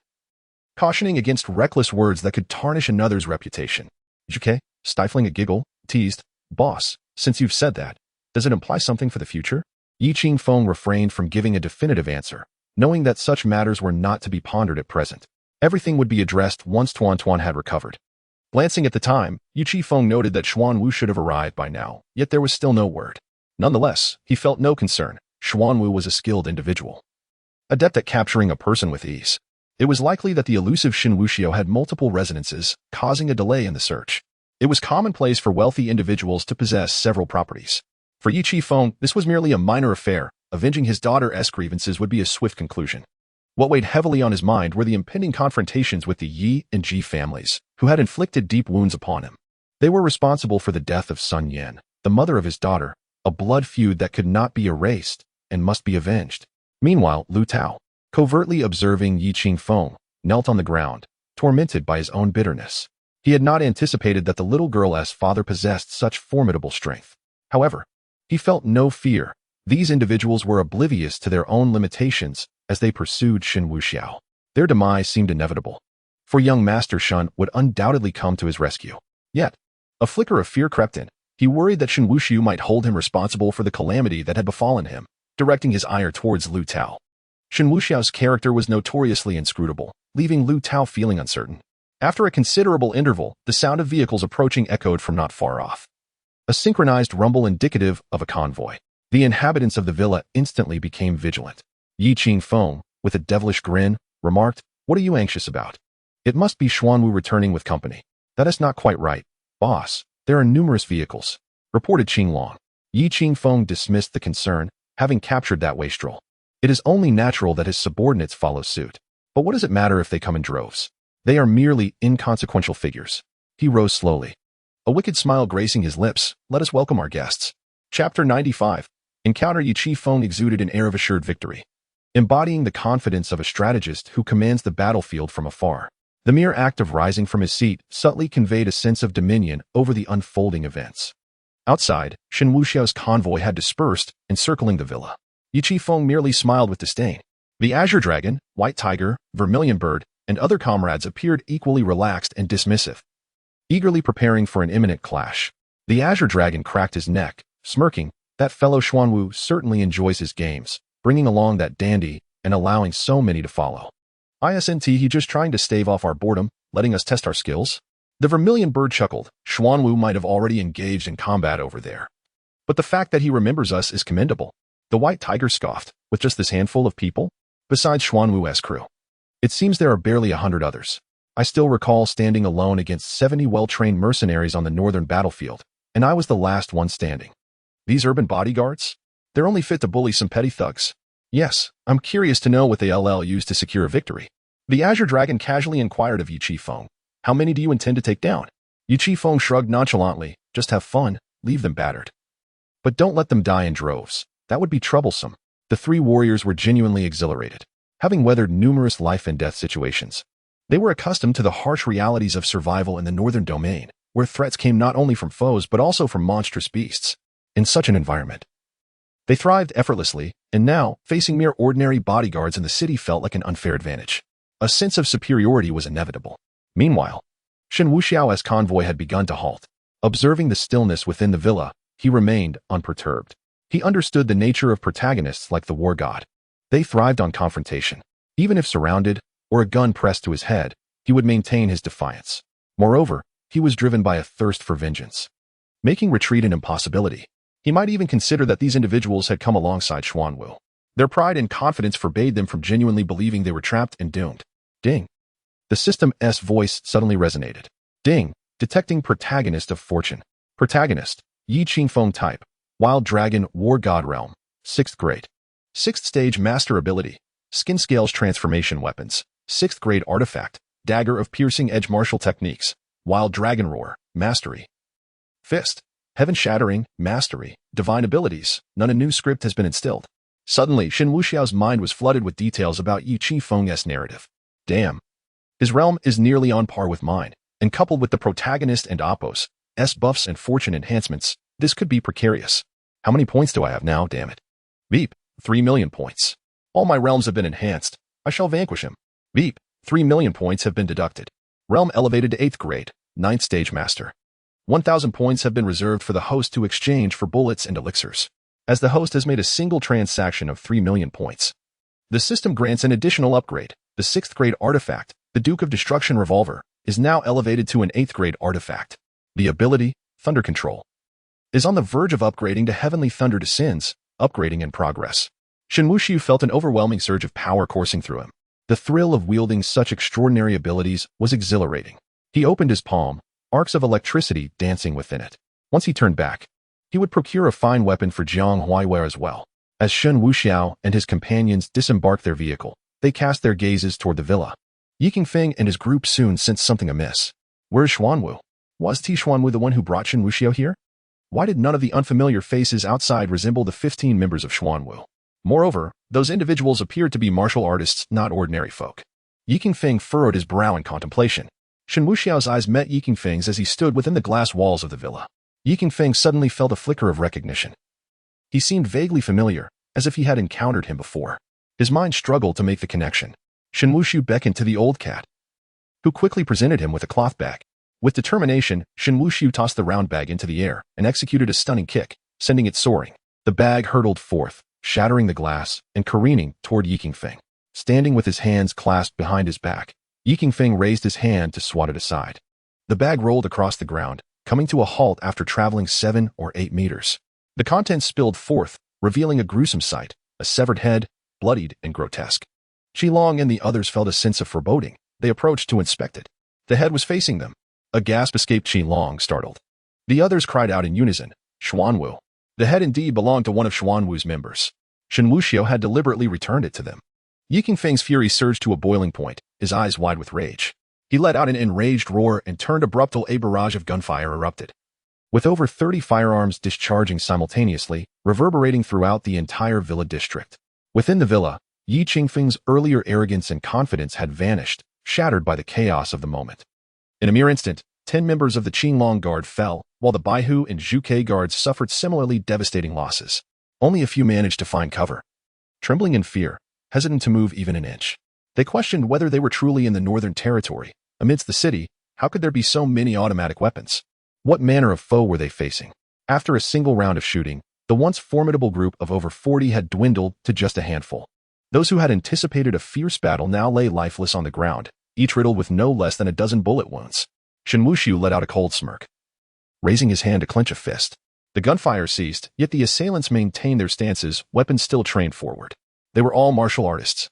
cautioning against reckless words that could tarnish another's reputation. Zhuke, stifling a giggle, teased, Boss, since you've said that, does it imply something for the future? Yi Qingfeng refrained from giving a definitive answer, knowing that such matters were not to be pondered at present. Everything would be addressed once Tuan had recovered. Glancing at the time, Yi Qingfeng noted that Xuan Wu should have arrived by now, yet there was still no word. Nonetheless, he felt no concern. Xuan Wu was a skilled individual, adept at capturing a person with ease. It was likely that the elusive Shen Wuxiao had multiple residences, causing a delay in the search. It was commonplace for wealthy individuals to possess several properties. For Yi Qingfeng, this was merely a minor affair. Avenging his daughter's grievances would be a swift conclusion. What weighed heavily on his mind were the impending confrontations with the Yi and Ji families, who had inflicted deep wounds upon him. They were responsible for the death of Sun Yan, the mother of his daughter, a blood feud that could not be erased and must be avenged. Meanwhile, Lu Tao, covertly observing Yi Qingfeng, knelt on the ground, tormented by his own bitterness. He had not anticipated that the little girl's father possessed such formidable strength. However, he felt no fear. These individuals were oblivious to their own limitations as they pursued Shen Wuxiao. Their demise seemed inevitable, for young Master Shen would undoubtedly come to his rescue. Yet, a flicker of fear crept in. He worried that Shen Wuxiao might hold him responsible for the calamity that had befallen him, directing his ire towards Lu Tao. Shen Wuxiao's character was notoriously inscrutable, leaving Lu Tao feeling uncertain. After a considerable interval, the sound of vehicles approaching echoed from not far off. A synchronized rumble indicative of a convoy. The inhabitants of the villa instantly became vigilant. Yi Qingfeng, with a devilish grin, remarked, "What are you anxious about?" "It must be Xuanwu returning with company." "That is not quite right, boss. There are numerous vehicles," reported Qinglong. Yi Qingfeng dismissed the concern, having captured that wastrel. It is only natural that his subordinates follow suit. But what does it matter if they come in droves? They are merely inconsequential figures. He rose slowly, a wicked smile gracing his lips. "Let us welcome our guests." Chapter 95. Encounter. Yi Qingfeng exuded an air of assured victory, embodying the confidence of a strategist who commands the battlefield from afar. The mere act of rising from his seat subtly conveyed a sense of dominion over the unfolding events. Outside, Shen Wuxiao's convoy had dispersed, encircling the villa. Yi Qingfeng merely smiled with disdain. The Azure Dragon, White Tiger, Vermilion Bird, and other comrades appeared equally relaxed and dismissive, eagerly preparing for an imminent clash. The Azure Dragon cracked his neck, smirking. That fellow Xuanwu certainly enjoys his games, bringing along that dandy and allowing so many to follow. Isn't he just trying to stave off our boredom, letting us test our skills? The Vermilion Bird chuckled. Xuanwu might have already engaged in combat over there, but the fact that he remembers us is commendable. The White Tiger scoffed. With just this handful of people? Besides Xuanwu's crew, it seems there are barely 100 others. I still recall standing alone against 70 well-trained mercenaries on the northern battlefield, and I was the last one standing. These urban bodyguards? They're only fit to bully some petty thugs. Yes, I'm curious to know what they'll use to secure a victory. The Azure Dragon casually inquired of Yi Qingfeng. How many do you intend to take down? Yi Qingfeng shrugged nonchalantly. Just have fun, leave them battered. But don't let them die in droves. That would be troublesome. The three warriors were genuinely exhilarated, having weathered numerous life and death situations. They were accustomed to the harsh realities of survival in the northern domain, where threats came not only from foes but also from monstrous beasts. In such an environment, they thrived effortlessly, and now, facing mere ordinary bodyguards in the city felt like an unfair advantage. A sense of superiority was inevitable. Meanwhile, Shen Wuxiao's convoy had begun to halt. Observing the stillness within the villa, he remained unperturbed. He understood the nature of protagonists like the war god. They thrived on confrontation. Even if surrounded, or a gun pressed to his head, he would maintain his defiance. Moreover, he was driven by a thirst for vengeance, making retreat an impossibility. He might even consider that these individuals had come alongside Xuanwu. Their pride and confidence forbade them from genuinely believing they were trapped and doomed. Ding. The system's voice suddenly resonated. Ding. Detecting protagonist of fortune. Protagonist. Yi Qingfeng type. Wild Dragon War God Realm. 6th grade. 6th stage master ability. Skin scales transformation weapons. 6th grade artifact. Dagger of piercing edge martial techniques. Wild Dragon Roar. Mastery. Fist. Heaven-shattering, mastery, divine abilities. None a new script has been instilled. Suddenly, Shen Wuxiao's mind was flooded with details about Yi Qingfeng's narrative. Damn. His realm is nearly on par with mine, and coupled with the protagonist and oppos's buffs and fortune enhancements, this could be precarious. How many points do I have now, damn it? Beep. 3 million points. All my realms have been enhanced. I shall vanquish him. Beep. 3 million points have been deducted. Realm elevated to 8th grade, 9th stage master. 1,000 points have been reserved for the host to exchange for bullets and elixirs, as the host has made a single transaction of 3 million points. The system grants an additional upgrade. The 6th grade artifact, the Duke of Destruction Revolver, is now elevated to an 8th grade artifact. The ability, Thunder Control, is on the verge of upgrading to Heavenly Thunder Descends, upgrading in progress. Shen Wuxiao felt an overwhelming surge of power coursing through him. The thrill of wielding such extraordinary abilities was exhilarating. He opened his palm, arcs of electricity dancing within it. Once he turned back, he would procure a fine weapon for Jiang Huaiwei as well. As Shen Wuxiao and his companions disembarked their vehicle, they cast their gazes toward the villa. Yi Qingfeng and his group soon sensed something amiss. Where's Xuanwu? Was Xuanwu the one who brought Shen Wuxiao here? Why did none of the unfamiliar faces outside resemble the 15 members of Xuanwu? Moreover, those individuals appeared to be martial artists, not ordinary folk. Yi Qingfeng furrowed his brow in contemplation. Shen Wuxiao's eyes met Yi Qingfeng's as he stood within the glass walls of the villa. Yi Qingfeng suddenly felt a flicker of recognition. He seemed vaguely familiar, as if he had encountered him before. His mind struggled to make the connection. Shen Wuxiao beckoned to the old cat, who quickly presented him with a cloth bag. With determination, Shen Wuxiao tossed the round bag into the air and executed a stunning kick, sending it soaring. The bag hurtled forth, shattering the glass and careening toward Yi Qingfeng. Standing with his hands clasped behind his back, Yi Qingfeng raised his hand to swat it aside. The bag rolled across the ground, coming to a halt after traveling 7 or 8 meters. The contents spilled forth, revealing a gruesome sight, a severed head, bloodied and grotesque. Qilong and the others felt a sense of foreboding. They approached to inspect it. The head was facing them. A gasp escaped Qilong, startled. The others cried out in unison, Xuanwu. The head indeed belonged to one of Xuanwu's members. Shen Wuxiao had deliberately returned it to them. Yi Qingfeng's fury surged to a boiling point, his eyes wide with rage. He let out an enraged roar and turned abruptly. A barrage of gunfire erupted, with over 30 firearms discharging simultaneously, reverberating throughout the entire villa district. Within the villa, Yi Qingfeng's earlier arrogance and confidence had vanished, shattered by the chaos of the moment. In a mere instant, 10 members of the Qinglong Guard fell, while the Baihu and Zhuke Guards suffered similarly devastating losses. Only a few managed to find cover. Trembling in fear, hesitant to move even an inch, they questioned whether they were truly in the northern territory. Amidst the city, how could there be so many automatic weapons? What manner of foe were they facing? After a single round of shooting, the once formidable group of over 40 had dwindled to just a handful. Those who had anticipated a fierce battle now lay lifeless on the ground, each riddled with no less than a dozen bullet wounds. Shen Wuxiao let out a cold smirk, raising his hand to clench a fist. The gunfire ceased, yet the assailants maintained their stances, weapons still trained forward. They were all martial artists,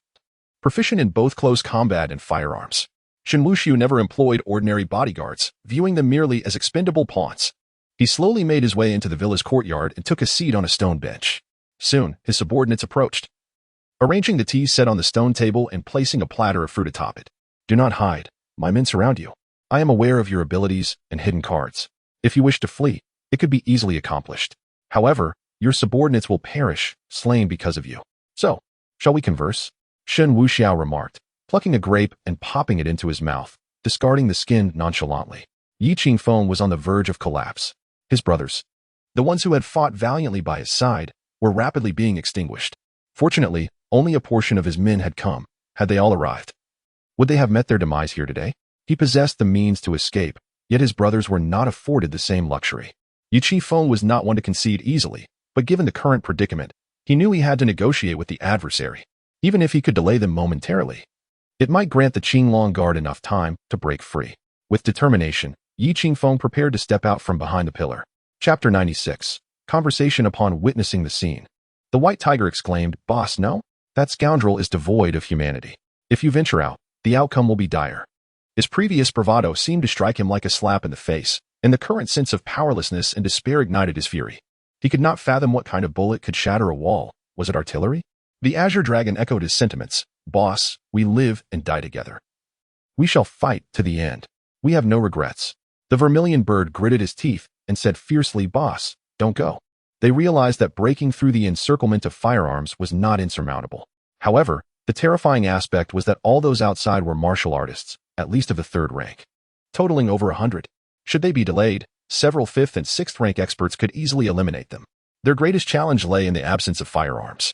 proficient in both close combat and firearms. Shen Wuxiao never employed ordinary bodyguards, viewing them merely as expendable pawns. He slowly made his way into the villa's courtyard and took a seat on a stone bench. Soon, his subordinates approached, arranging the tea set on the stone table and placing a platter of fruit atop it. Do not hide. My men surround you. I am aware of your abilities and hidden cards. If you wish to flee, it could be easily accomplished. However, your subordinates will perish, slain because of you. So, shall we converse? Shen Wuxiao remarked, plucking a grape and popping it into his mouth, discarding the skin nonchalantly. Yi Qingfeng was on the verge of collapse. His brothers, the ones who had fought valiantly by his side, were rapidly being extinguished. Fortunately, only a portion of his men had come. Had they all arrived, would they have met their demise here today? He possessed the means to escape, yet his brothers were not afforded the same luxury. Yi Qingfeng was not one to concede easily, but given the current predicament, he knew he had to negotiate with the adversary. Even if he could delay them momentarily, it might grant the Qinglong Guard enough time to break free. With determination, Yi Qingfeng prepared to step out from behind the pillar. Chapter 96. Conversation upon witnessing the scene. The White Tiger exclaimed, "Boss, no? That scoundrel is devoid of humanity. If you venture out, the outcome will be dire." His previous bravado seemed to strike him like a slap in the face, and the current sense of powerlessness and despair ignited his fury. He could not fathom what kind of bullet could shatter a wall. Was it artillery? The Azure Dragon echoed his sentiments. "Boss, we live and die together. We shall fight to the end. We have no regrets." The vermilion bird gritted his teeth and said fiercely, "Boss, don't go." They realized that breaking through the encirclement of firearms was not insurmountable. However, the terrifying aspect was that all those outside were martial artists, at least of the 3rd rank, totaling over 100. Should they be delayed, several 5th and 6th rank experts could easily eliminate them. Their greatest challenge lay in the absence of firearms.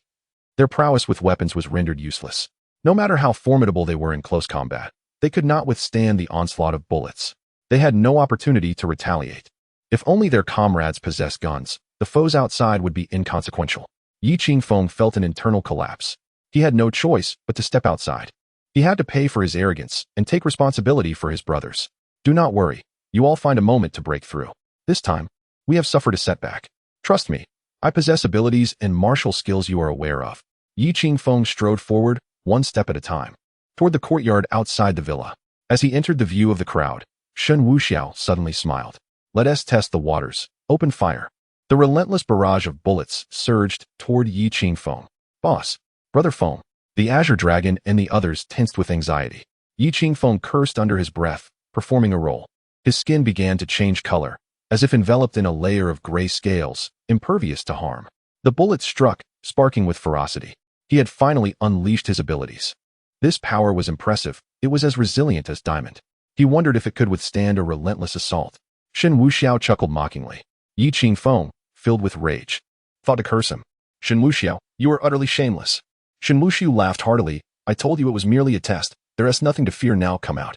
Their prowess with weapons was rendered useless. No matter how formidable they were in close combat, they could not withstand the onslaught of bullets. They had no opportunity to retaliate. If only their comrades possessed guns, the foes outside would be inconsequential. Yi Qingfeng felt an internal collapse. He had no choice but to step outside. He had to pay for his arrogance and take responsibility for his brothers. Do not worry. You all find a moment to break through. This time, we have suffered a setback. Trust me, I possess abilities and martial skills you are aware of. Yi Qingfeng strode forward, one step at a time, toward the courtyard outside the villa. As he entered the view of the crowd, Shen Wuxiao suddenly smiled. "Let us test the waters. Open fire." The relentless barrage of bullets surged toward Yi Qingfeng. "Boss, Brother Feng." The Azure Dragon and the others tensed with anxiety. Yi Qingfeng cursed under his breath, performing a roll. His skin began to change color, as if enveloped in a layer of gray scales, impervious to harm. The bullet struck, sparking with ferocity. He had finally unleashed his abilities. This power was impressive. It was as resilient as diamond. He wondered if it could withstand a relentless assault. Shen Wuxiao chuckled mockingly. Yi Qingfeng, filled with rage, thought to curse him. Shen Wuxiao, you are utterly shameless. Shen Wuxiao laughed heartily. I told you it was merely a test. There is nothing to fear now. Come out.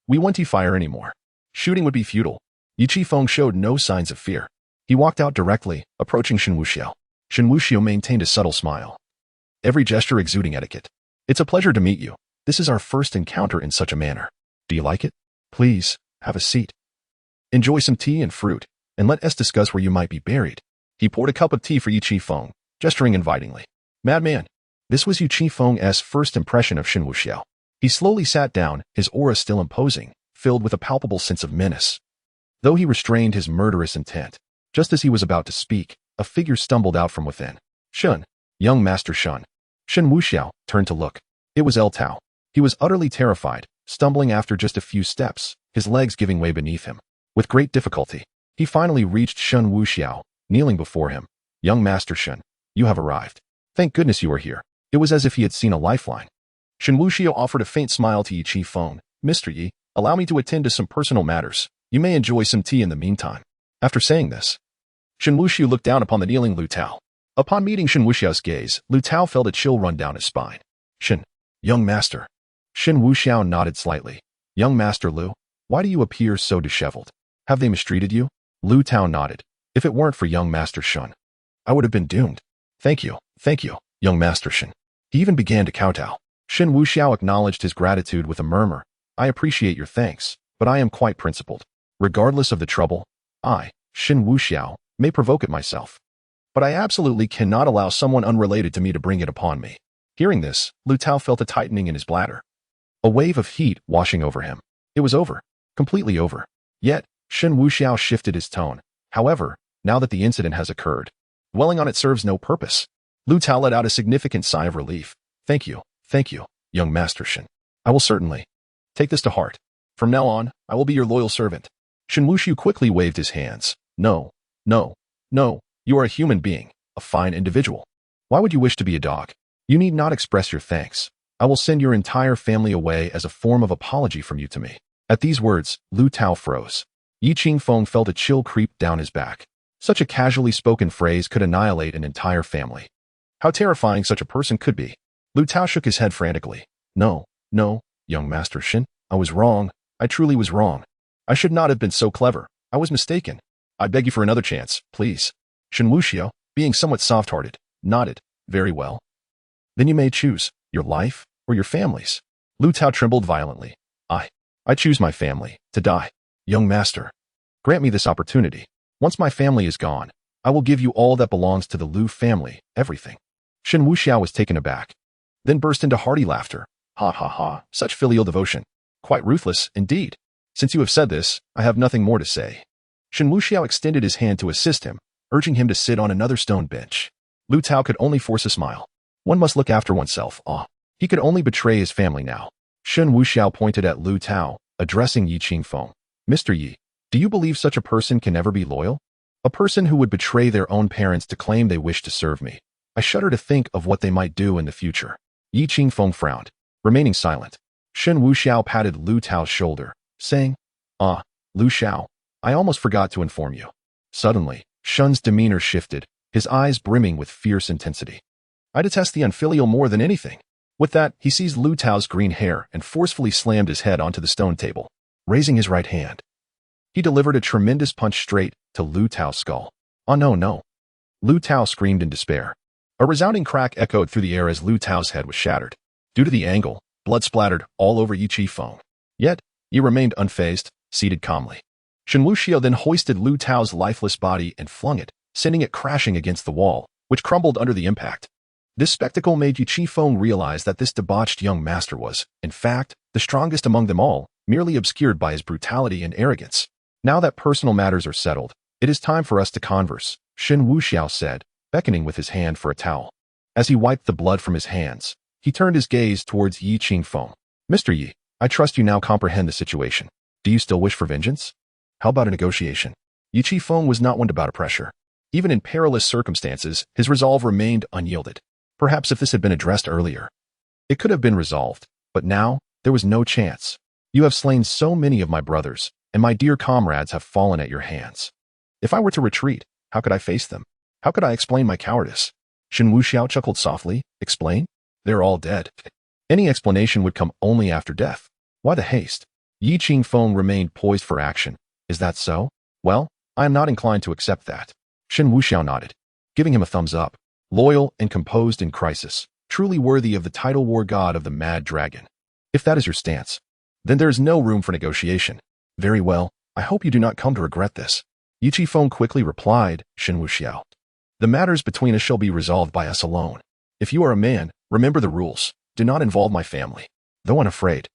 We won't fire anymore. Shooting would be futile. Yi Qingfeng showed no signs of fear. He walked out directly, approaching Shen Wuxiao. Shen Wuxiao maintained a subtle smile, every gesture exuding etiquette. It's a pleasure to meet you. This is our first encounter in such a manner. Do you like it? Please, have a seat. Enjoy some tea and fruit, and let us discuss where you might be buried. He poured a cup of tea for Yi Qingfeng, gesturing invitingly. Madman. This was Yi Qingfeng's first impression of Shen Wuxiao. He slowly sat down, his aura still imposing, filled with a palpable sense of menace. Though he restrained his murderous intent, just as he was about to speak, a figure stumbled out from within. Shen, young Master Shen. Shen Wuxiao turned to look. It was El Tao. He was utterly terrified, stumbling after just a few steps, his legs giving way beneath him. With great difficulty, he finally reached Shen Wuxiao, kneeling before him. Young Master Shen, you have arrived. Thank goodness you are here. It was as if he had seen a lifeline. Shen Wuxiao offered a faint smile to Yi Qingfeng. Mr. Yi, allow me to attend to some personal matters. You may enjoy some tea in the meantime. After saying this, Shen Wuxiao looked down upon the kneeling Lu Tao. Upon meeting Shen Wuxiao's gaze, Lu Tao felt a chill run down his spine. Shen, young master. Shen Wuxiao nodded slightly. Young Master Lu, why do you appear so disheveled? Have they mistreated you? Lu Tao nodded. If it weren't for young Master Shen, I would have been doomed. Thank you, young Master Shen. He even began to kowtow. Shen Wuxiao acknowledged his gratitude with a murmur. I appreciate your thanks, but I am quite principled. Regardless of the trouble, I, Shen Wuxiao, may provoke it myself. But I absolutely cannot allow someone unrelated to me to bring it upon me. Hearing this, Lu Tao felt a tightening in his bladder. A wave of heat washing over him. It was over. Completely over. Yet, Shen Wuxiao shifted his tone. However, now that the incident has occurred, dwelling on it serves no purpose. Lu Tao let out a significant sigh of relief. Thank you, young Master Shen. I will certainly take this to heart. From now on, I will be your loyal servant. Shen Wuxiao quickly waved his hands. No. You are a human being, a fine individual. Why would you wish to be a dog? You need not express your thanks. I will send your entire family away as a form of apology from you to me. At these words, Lu Tao froze. Yi Qingfeng felt a chill creep down his back. Such a casually spoken phrase could annihilate an entire family. How terrifying such a person could be. Lu Tao shook his head frantically. No, young Master Shen. I was wrong. I truly was wrong. I should not have been so clever. I was mistaken. I beg you for another chance, please. Shen Wuxiao, being somewhat soft-hearted, nodded. Very well. Then you may choose your life or your family's. Lu Tao trembled violently. I choose my family, to die. Young Master, grant me this opportunity. Once my family is gone, I will give you all that belongs to the Lu family, everything. Shen Wuxiao was taken aback, then burst into hearty laughter. Ha, such filial devotion. Quite ruthless, indeed. Since you have said this, I have nothing more to say. Shen Wuxiao extended his hand to assist him, urging him to sit on another stone bench. Lu Tao could only force a smile. One must look after oneself. He could only betray his family now. Shen Wuxiao pointed at Lu Tao, addressing Yi Qingfeng. Mr. Yi, do you believe such a person can ever be loyal? A person who would betray their own parents to claim they wish to serve me. I shudder to think of what they might do in the future. Yi Qingfeng frowned, remaining silent. Shen Wuxiao patted Lu Tao's shoulder, saying, Lu Xiao, I almost forgot to inform you. Suddenly, Shen's demeanor shifted, his eyes brimming with fierce intensity. I detest the unfilial more than anything. With that, he seized Lu Tao's green hair and forcefully slammed his head onto the stone table, raising his right hand. He delivered a tremendous punch straight to Lu Tao's skull. Oh no. Lu Tao screamed in despair. A resounding crack echoed through the air as Lu Tao's head was shattered. Due to the angle, blood splattered all over Yi Qingfeng. Yet, he remained unfazed, seated calmly. Shen Wuxiao then hoisted Lu Tao's lifeless body and flung it, sending it crashing against the wall, which crumbled under the impact. This spectacle made Yi Qingfeng realize that this debauched young master was, in fact, the strongest among them all, merely obscured by his brutality and arrogance. Now that personal matters are settled, it is time for us to converse, Shen Wuxiao said, beckoning with his hand for a towel. As he wiped the blood from his hands, he turned his gaze towards Yi Qingfeng. Mr. Yi, I trust you now comprehend the situation. Do you still wish for vengeance? How about a negotiation? Yi Qifeng was not one to bow to pressure. Even in perilous circumstances, his resolve remained unyielded. Perhaps if this had been addressed earlier, it could have been resolved, but now there was no chance. You have slain so many of my brothers, and my dear comrades have fallen at your hands. If I were to retreat, how could I face them? How could I explain my cowardice? Shen Wuxiao chuckled softly. Explain? They're all dead. Any explanation would come only after death. Why the haste? Yi Qifeng remained poised for action. Is that so? Well, I am not inclined to accept that. Shen Wuxiao nodded, giving him a thumbs up. Loyal and composed in crisis, truly worthy of the title war god of the Mad Dragon. If that is your stance, then there is no room for negotiation. Very well, I hope you do not come to regret this. Yi Qifeng quickly replied, Shen Wuxiao. The matters between us shall be resolved by us alone. If you are a man, remember the rules. Do not involve my family. Though unafraid.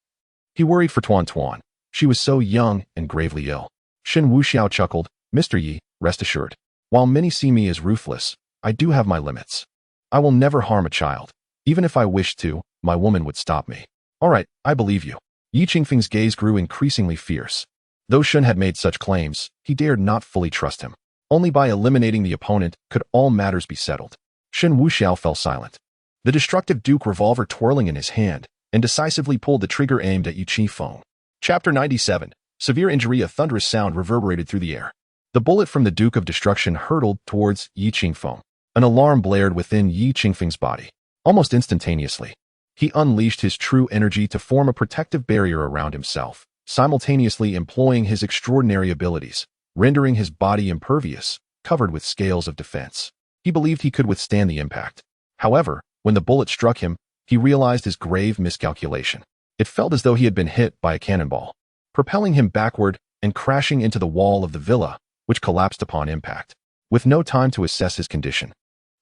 He worried for Tuan Tuan. She was so young and gravely ill. Shen Wuxiao chuckled, Mr. Yi, rest assured. While many see me as ruthless, I do have my limits. I will never harm a child. Even if I wished to, my woman would stop me. All right, I believe you. Yi Qifeng's gaze grew increasingly fierce. Though Shen had made such claims, he dared not fully trust him. Only by eliminating the opponent could all matters be settled. Shen Wuxiao fell silent. The destructive Duke revolver twirling in his hand, and decisively pulled the trigger aimed at Yi Qifeng. Chapter 97. Severe injury. A thunderous sound reverberated through the air. The bullet from the Duke of Destruction hurtled towards Yi Qifeng. An alarm blared within Yi Qifeng's body. Almost instantaneously, he unleashed his true energy to form a protective barrier around himself, simultaneously employing his extraordinary abilities, rendering his body impervious, covered with scales of defense. He believed he could withstand the impact. However, when the bullet struck him, he realized his grave miscalculation. It felt as though he had been hit by a cannonball, propelling him backward and crashing into the wall of the villa, which collapsed upon impact. With no time to assess his condition,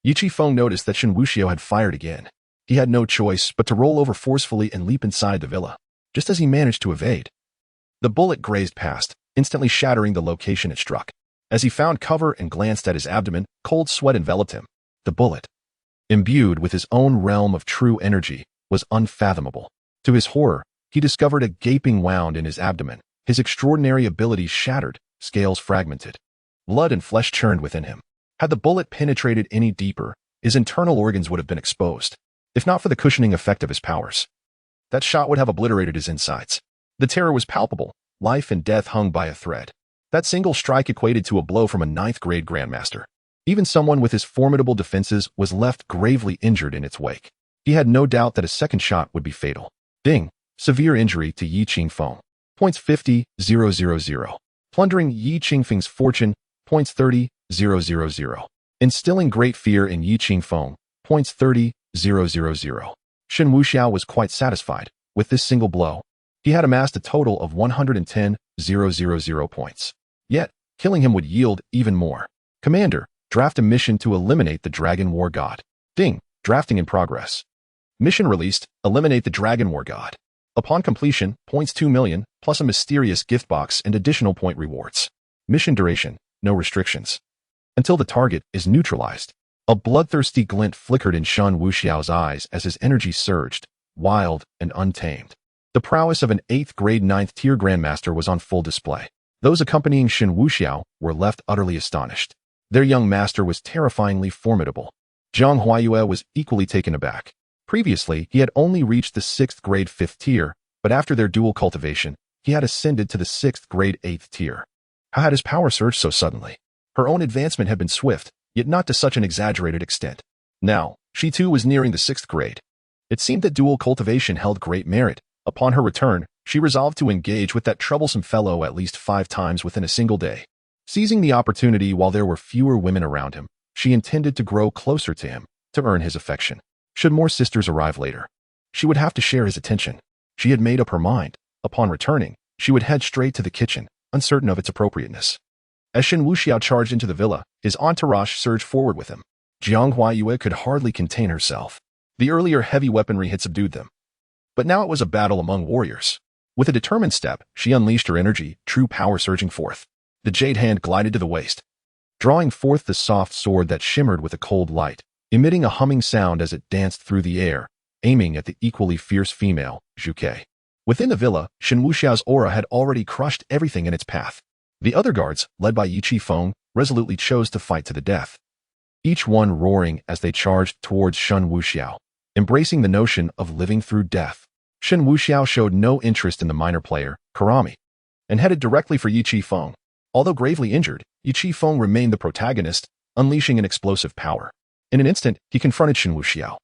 Yi Qifeng noticed that Shen Wuxiao had fired again. He had no choice but to roll over forcefully and leap inside the villa, just as he managed to evade. The bullet grazed past, instantly shattering the location it struck. As he found cover and glanced at his abdomen, cold sweat enveloped him. The bullet, imbued with his own realm of true energy, was unfathomable. To his horror, he discovered a gaping wound in his abdomen, his extraordinary abilities shattered, scales fragmented. Blood and flesh churned within him. Had the bullet penetrated any deeper, his internal organs would have been exposed. If not for the cushioning effect of his powers, that shot would have obliterated his insides. The terror was palpable. Life and death hung by a thread. That single strike equated to a blow from a 9th-grade grandmaster. Even someone with his formidable defenses was left gravely injured in its wake. He had no doubt that a second shot would be fatal. Ding. Severe injury to Yi Qifeng. Points 50,000. Plundering Yi Qifeng's fortune. Points 30,000. Instilling great fear in Yi Qifeng. Points 30,000. Shen Wuxiao was quite satisfied. With this single blow, he had amassed a total of 110,000 points. Yet, killing him would yield even more. Commander, draft a mission to eliminate the Dragon War God. Ding. Drafting in progress. Mission released. Eliminate the Dragon War God. Upon completion, points 2 million, plus a mysterious gift box and additional point rewards. Mission duration. No restrictions. Until the target is neutralized. A bloodthirsty glint flickered in Shen Wuxiao's eyes as his energy surged, wild and untamed. The prowess of an 8th-grade 9th-tier grandmaster was on full display. Those accompanying Shen Wuxiao were left utterly astonished. Their young master was terrifyingly formidable. Zhang Huayue was equally taken aback. Previously, he had only reached the 6th-grade 5th tier, but after their dual cultivation, he had ascended to the 6th-grade 8th tier. How had his power surged so suddenly? Her own advancement had been swift, yet not to such an exaggerated extent. Now, she too was nearing the 6th grade. It seemed that dual cultivation held great merit. Upon her return, she resolved to engage with that troublesome fellow at least 5 times within a single day. Seizing the opportunity while there were fewer women around him, she intended to grow closer to him, to earn his affection. Should more sisters arrive later, she would have to share his attention. She had made up her mind. Upon returning, she would head straight to the kitchen, uncertain of its appropriateness. As Shen Wuxiao charged into the villa, his entourage surged forward with him. Zhang Huayue could hardly contain herself. The earlier heavy weaponry had subdued them. But now it was a battle among warriors. With a determined step, she unleashed her energy, true power surging forth. The jade hand glided to the waist, drawing forth the soft sword that shimmered with a cold light, emitting a humming sound as it danced through the air, aiming at the equally fierce female, Zhu Ke. Within the villa, Shen Wuxiao's aura had already crushed everything in its path. The other guards, led by Yi Qifeng, resolutely chose to fight to the death, each one roaring as they charged towards Shen Wuxiao, embracing the notion of living through death. Shen Wuxiao showed no interest in the minor player, Karami, and headed directly for Yi Qifeng. Although gravely injured, Yi Qifeng remained the protagonist, unleashing an explosive power. In an instant, he confronted Shen Wuxiao,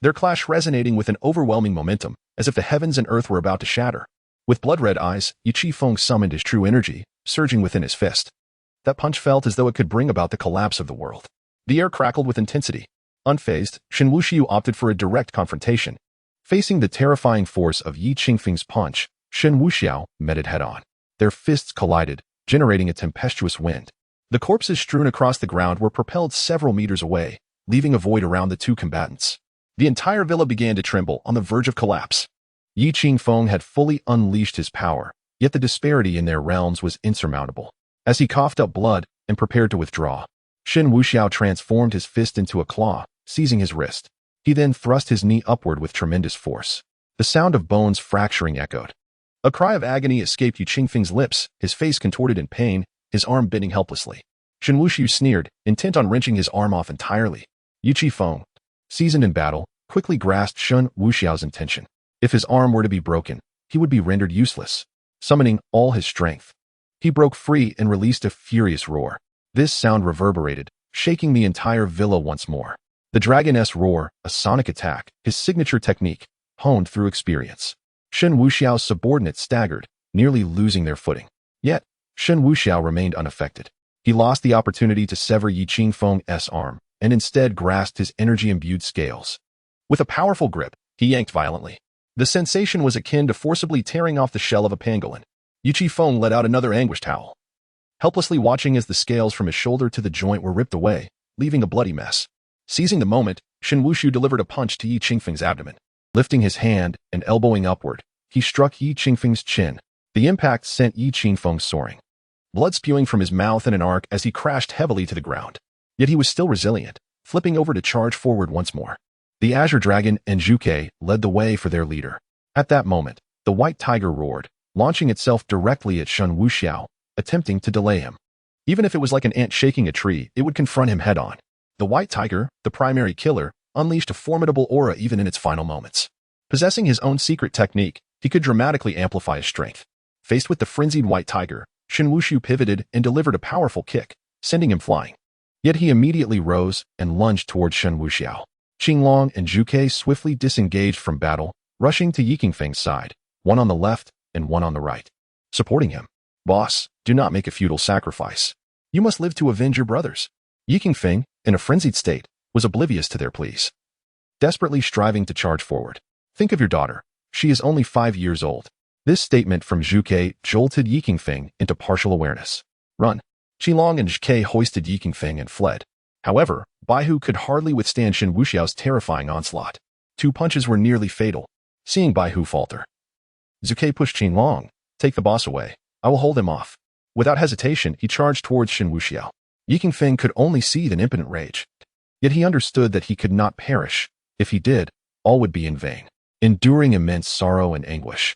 their clash resonating with an overwhelming momentum, as if the heavens and earth were about to shatter. With blood-red eyes, Yi Qifeng summoned his true energy, surging within his fist. That punch felt as though it could bring about the collapse of the world. The air crackled with intensity. Unfazed, Shen Wuxiao opted for a direct confrontation. Facing the terrifying force of Yi Qingfeng's punch, Shen Wuxiao met it head-on. Their fists collided, generating a tempestuous wind. The corpses strewn across the ground were propelled several meters away, leaving a void around the two combatants. The entire villa began to tremble on the verge of collapse. Yi Qingfeng had fully unleashed his power, yet the disparity in their realms was insurmountable. As he coughed up blood and prepared to withdraw, Shen Wuxiao transformed his fist into a claw, seizing his wrist. He then thrust his knee upward with tremendous force. The sound of bones fracturing echoed. A cry of agony escaped Yi Qingfeng's lips, his face contorted in pain, his arm bending helplessly. Shen Wuxiao sneered, intent on wrenching his arm off entirely. Yi Qifeng, seasoned in battle, quickly grasped Shen Wuxiao's intention. If his arm were to be broken, he would be rendered useless. Summoning all his strength, he broke free and released a furious roar. This sound reverberated, shaking the entire villa once more. The dragoness roar, a sonic attack, his signature technique, honed through experience. Shen Wuxiao's subordinates staggered, nearly losing their footing. Yet, Shen Wuxiao remained unaffected. He lost the opportunity to sever Yi Qingfeng's arm, and instead grasped his energy-imbued scales. With a powerful grip, he yanked violently. The sensation was akin to forcibly tearing off the shell of a pangolin. Yi Qifeng let out another anguished howl, helplessly watching as the scales from his shoulder to the joint were ripped away, leaving a bloody mess. Seizing the moment, Shen Wuxiao delivered a punch to Yi Qingfeng's abdomen. Lifting his hand and elbowing upward, he struck Yi Qingfeng's chin. The impact sent Yi Qingfeng soaring, blood spewing from his mouth in an arc as he crashed heavily to the ground. Yet he was still resilient, flipping over to charge forward once more. The Azure Dragon and Zhuge led the way for their leader. At that moment, the White Tiger roared, launching itself directly at Shen Wuxiao, attempting to delay him. Even if it was like an ant shaking a tree, it would confront him head-on. The White Tiger, the primary killer, unleashed a formidable aura even in its final moments. Possessing his own secret technique, he could dramatically amplify his strength. Faced with the frenzied White Tiger, Shen Wuxiao pivoted and delivered a powerful kick, sending him flying. Yet he immediately rose and lunged towards Shen Wuxiao. Qinglong and Zhuge swiftly disengaged from battle, rushing to Yi Qingfeng's side, one on the left and one on the right, supporting him. Boss, do not make a futile sacrifice. You must live to avenge your brothers. Yi Qingfeng, in a frenzied state, was oblivious to their pleas, desperately striving to charge forward. Think of your daughter. She is only 5 years old. This statement from Zhuge jolted Yi Qingfeng into partial awareness. Run. Qinglong and Zhuge hoisted Yi Qingfeng and fled. However, Baihu could hardly withstand Shen Wuxiao's terrifying onslaught. 2 punches were nearly fatal. Seeing Baihu falter, Zhuge pushed Qinglong. Take the boss away. I will hold him off. Without hesitation, he charged towards Shen Wuxiao. Yi Qingfeng could only seethe in impotent rage. Yet he understood that he could not perish. If he did, all would be in vain, enduring immense sorrow and anguish.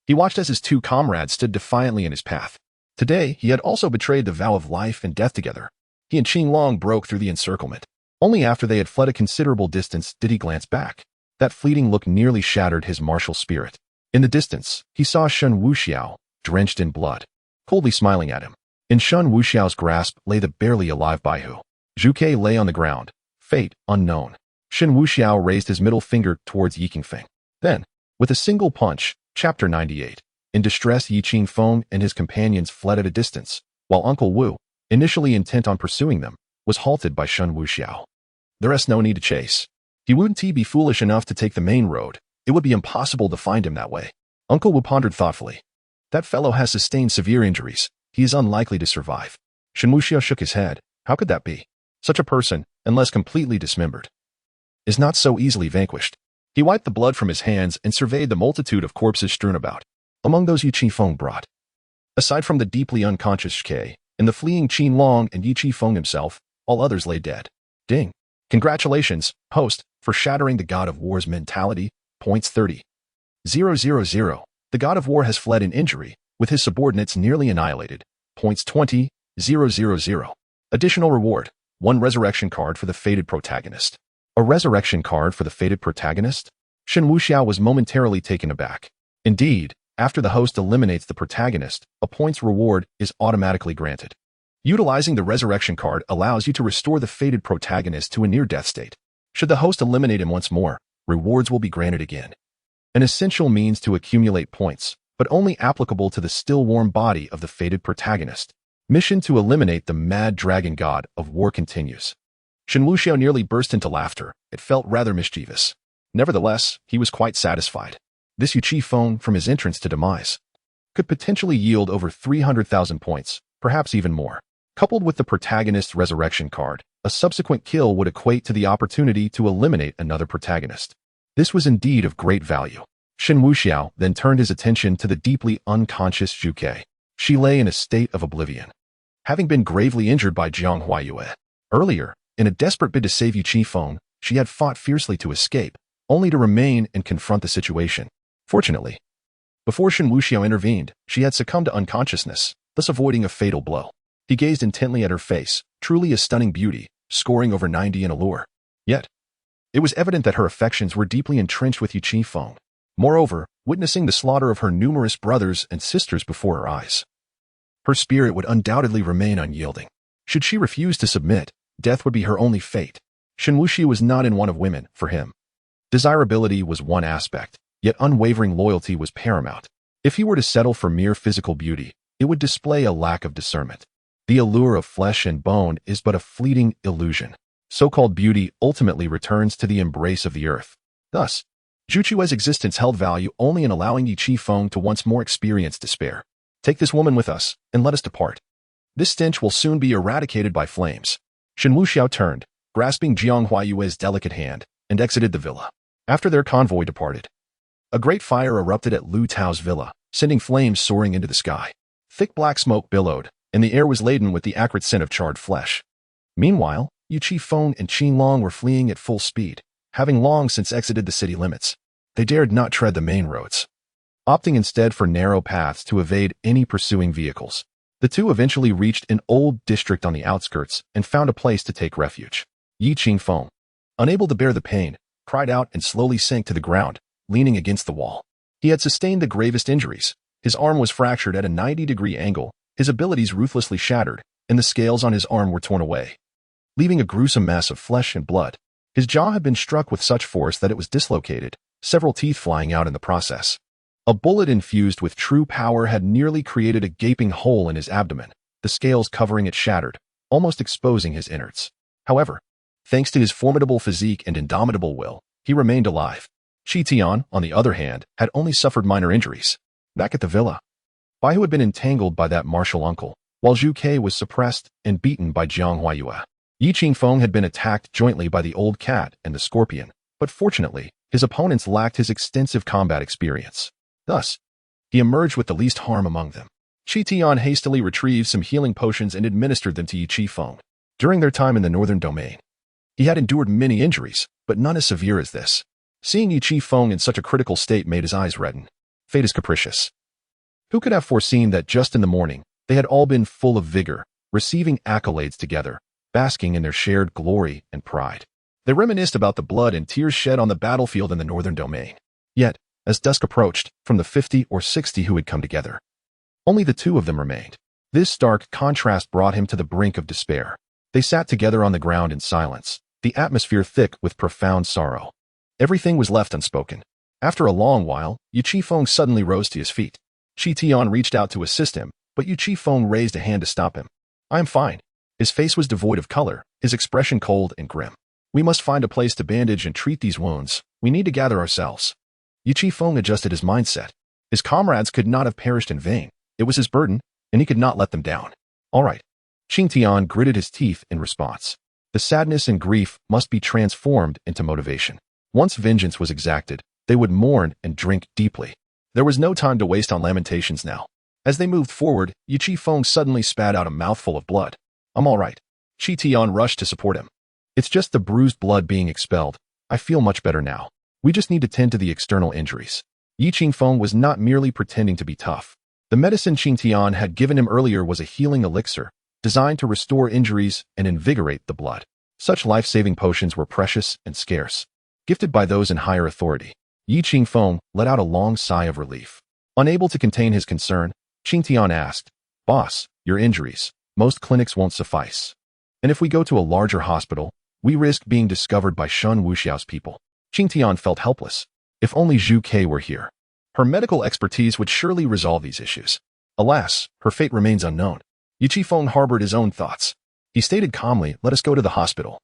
He watched as his 2 comrades stood defiantly in his path. Today, he had also betrayed the vow of life and death together. He and Qinglong broke through the encirclement. Only after they had fled a considerable distance did he glance back. That fleeting look nearly shattered his martial spirit. In the distance, he saw Shen Wuxiao, drenched in blood, coldly smiling at him. In Shen Wuxiao's grasp lay the barely alive Baihu. Zhuge lay on the ground, fate unknown. Shen Wuxiao raised his middle finger towards Yi Qingfeng. Then, with a single punch, Chapter 98. In distress, Yi Qingfeng and his companions fled at a distance, while Uncle Wu, initially intent on pursuing them, was halted by Shen Wuxiao. There is no need to chase. He wouldn't be foolish enough to take the main road. It would be impossible to find him that way. Uncle Wu pondered thoughtfully. That fellow has sustained severe injuries. He is unlikely to survive. Shen Wuxiao shook his head. How could that be? Such a person, unless completely dismembered, is not so easily vanquished. He wiped the blood from his hands and surveyed the multitude of corpses strewn about. Among those Yi Qifeng brought, aside from the deeply unconscious Zhuge and the fleeing Qinglong and Yi Qifeng himself, all others lay dead. Ding. Congratulations, host, for shattering the God of War's mentality. Points 30. 000. The God of War has fled in injury, with his subordinates nearly annihilated. Points 20,000. Additional reward. 1 resurrection card for the fated protagonist. A resurrection card for the fated protagonist? Shen Wuxiao was momentarily taken aback. Indeed, after the host eliminates the protagonist, a points reward is automatically granted. Utilizing the resurrection card allows you to restore the fated protagonist to a near-death state. Should the host eliminate him once more, rewards will be granted again. An essential means to accumulate points, but only applicable to the still warm body of the fated protagonist. Mission to eliminate the mad dragon god of war continues. Shen Wuxiao nearly burst into laughter. It felt rather mischievous. Nevertheless, he was quite satisfied. This Yuqi phone, from his entrance to demise, could potentially yield over 300,000 points, perhaps even more. Coupled with the protagonist's resurrection card, a subsequent kill would equate to the opportunity to eliminate another protagonist. This was indeed of great value. Shen Wuxiao then turned his attention to the deeply unconscious Zhuke. She lay in a state of oblivion, having been gravely injured by Jiang Huayue. Earlier, in a desperate bid to save Yuqi Feng, she had fought fiercely to escape, only to remain and confront the situation. Fortunately, before Shen Wuxiao intervened, she had succumbed to unconsciousness, thus avoiding a fatal blow. He gazed intently at her face, truly a stunning beauty, scoring over 90 in allure. Yet, it was evident that her affections were deeply entrenched with Yuqi Feng. Moreover, witnessing the slaughter of her numerous brothers and sisters before her eyes, her spirit would undoubtedly remain unyielding. Should she refuse to submit, death would be her only fate. Shen Wuxiao was not in want of women, for him. Desirability was one aspect, yet unwavering loyalty was paramount. If he were to settle for mere physical beauty, it would display a lack of discernment. The allure of flesh and bone is but a fleeting illusion. So-called beauty ultimately returns to the embrace of the earth. Thus, Zhuchue's existence held value only in allowing Yuqi Feng to once more experience despair. Take this woman with us, and let us depart. This stench will soon be eradicated by flames. Shen Wuxiao turned, grasping Jiang Huayue's delicate hand, and exited the villa. After their convoy departed, a great fire erupted at Lu Tao's villa, sending flames soaring into the sky. Thick black smoke billowed, and the air was laden with the acrid scent of charred flesh. Meanwhile, Yuqi Feng and Qin Long were fleeing at full speed, having long since exited the city limits. They dared not tread the main roads, opting instead for narrow paths to evade any pursuing vehicles. The two eventually reached an old district on the outskirts and found a place to take refuge. Yi Qingfeng, unable to bear the pain, cried out and slowly sank to the ground, leaning against the wall. He had sustained the gravest injuries. His arm was fractured at a 90-degree angle, his abilities ruthlessly shattered, and the scales on his arm were torn away, leaving a gruesome mess of flesh and blood. His jaw had been struck with such force that it was dislocated, several teeth flying out in the process. A bullet infused with true power had nearly created a gaping hole in his abdomen, the scales covering it shattered, almost exposing his innards. However, thanks to his formidable physique and indomitable will, he remained alive. Shi Tian, on the other hand, had only suffered minor injuries. Back at the villa, Bai Hu had been entangled by that martial uncle, while Zhu Ke was suppressed and beaten by Jiang Huayue. Yi Qingfeng had been attacked jointly by the old cat and the scorpion, but fortunately, his opponents lacked his extensive combat experience. Thus, he emerged with the least harm among them. Shi Tian hastily retrieved some healing potions and administered them to Yi Qingfeng. During their time in the northern domain, he had endured many injuries, but none as severe as this. Seeing Yi Qingfeng in such a critical state made his eyes redden. Fate is capricious. Who could have foreseen that just in the morning, they had all been full of vigor, receiving accolades together, basking in their shared glory and pride. They reminisced about the blood and tears shed on the battlefield in the northern domain. Yet, as dusk approached, from the 50 or 60 who had come together, only the two of them remained. This stark contrast brought him to the brink of despair. They sat together on the ground in silence, the atmosphere thick with profound sorrow. Everything was left unspoken. After a long while, Yi Qingfeng suddenly rose to his feet. Shi Tian reached out to assist him, but Yi Qingfeng raised a hand to stop him. "I am fine." His face was devoid of color, his expression cold and grim. "We must find a place to bandage and treat these wounds. We need to gather ourselves." Yi Qingfeng adjusted his mindset. His comrades could not have perished in vain. It was his burden, and he could not let them down. "All right." Qing Tian gritted his teeth in response. The sadness and grief must be transformed into motivation. Once vengeance was exacted, they would mourn and drink deeply. There was no time to waste on lamentations now. As they moved forward, Yi Qingfeng suddenly spat out a mouthful of blood. "I'm all right." Shi Tian rushed to support him. "It's just the bruised blood being expelled. I feel much better now. We just need to tend to the external injuries." Yi Qingfeng was not merely pretending to be tough. The medicine Qing Tian had given him earlier was a healing elixir, designed to restore injuries and invigorate the blood. Such life-saving potions were precious and scarce, gifted by those in higher authority. Yi Qingfeng let out a long sigh of relief. Unable to contain his concern, Qing Tian asked, "Boss, your injuries. Most clinics won't suffice. And if we go to a larger hospital, we risk being discovered by Shen Wuxiao's people." Qing Tian felt helpless. If only Zhu Ke were here. Her medical expertise would surely resolve these issues. Alas, her fate remains unknown. Yi Qifeng harbored his own thoughts. He stated calmly, "Let us go to the hospital.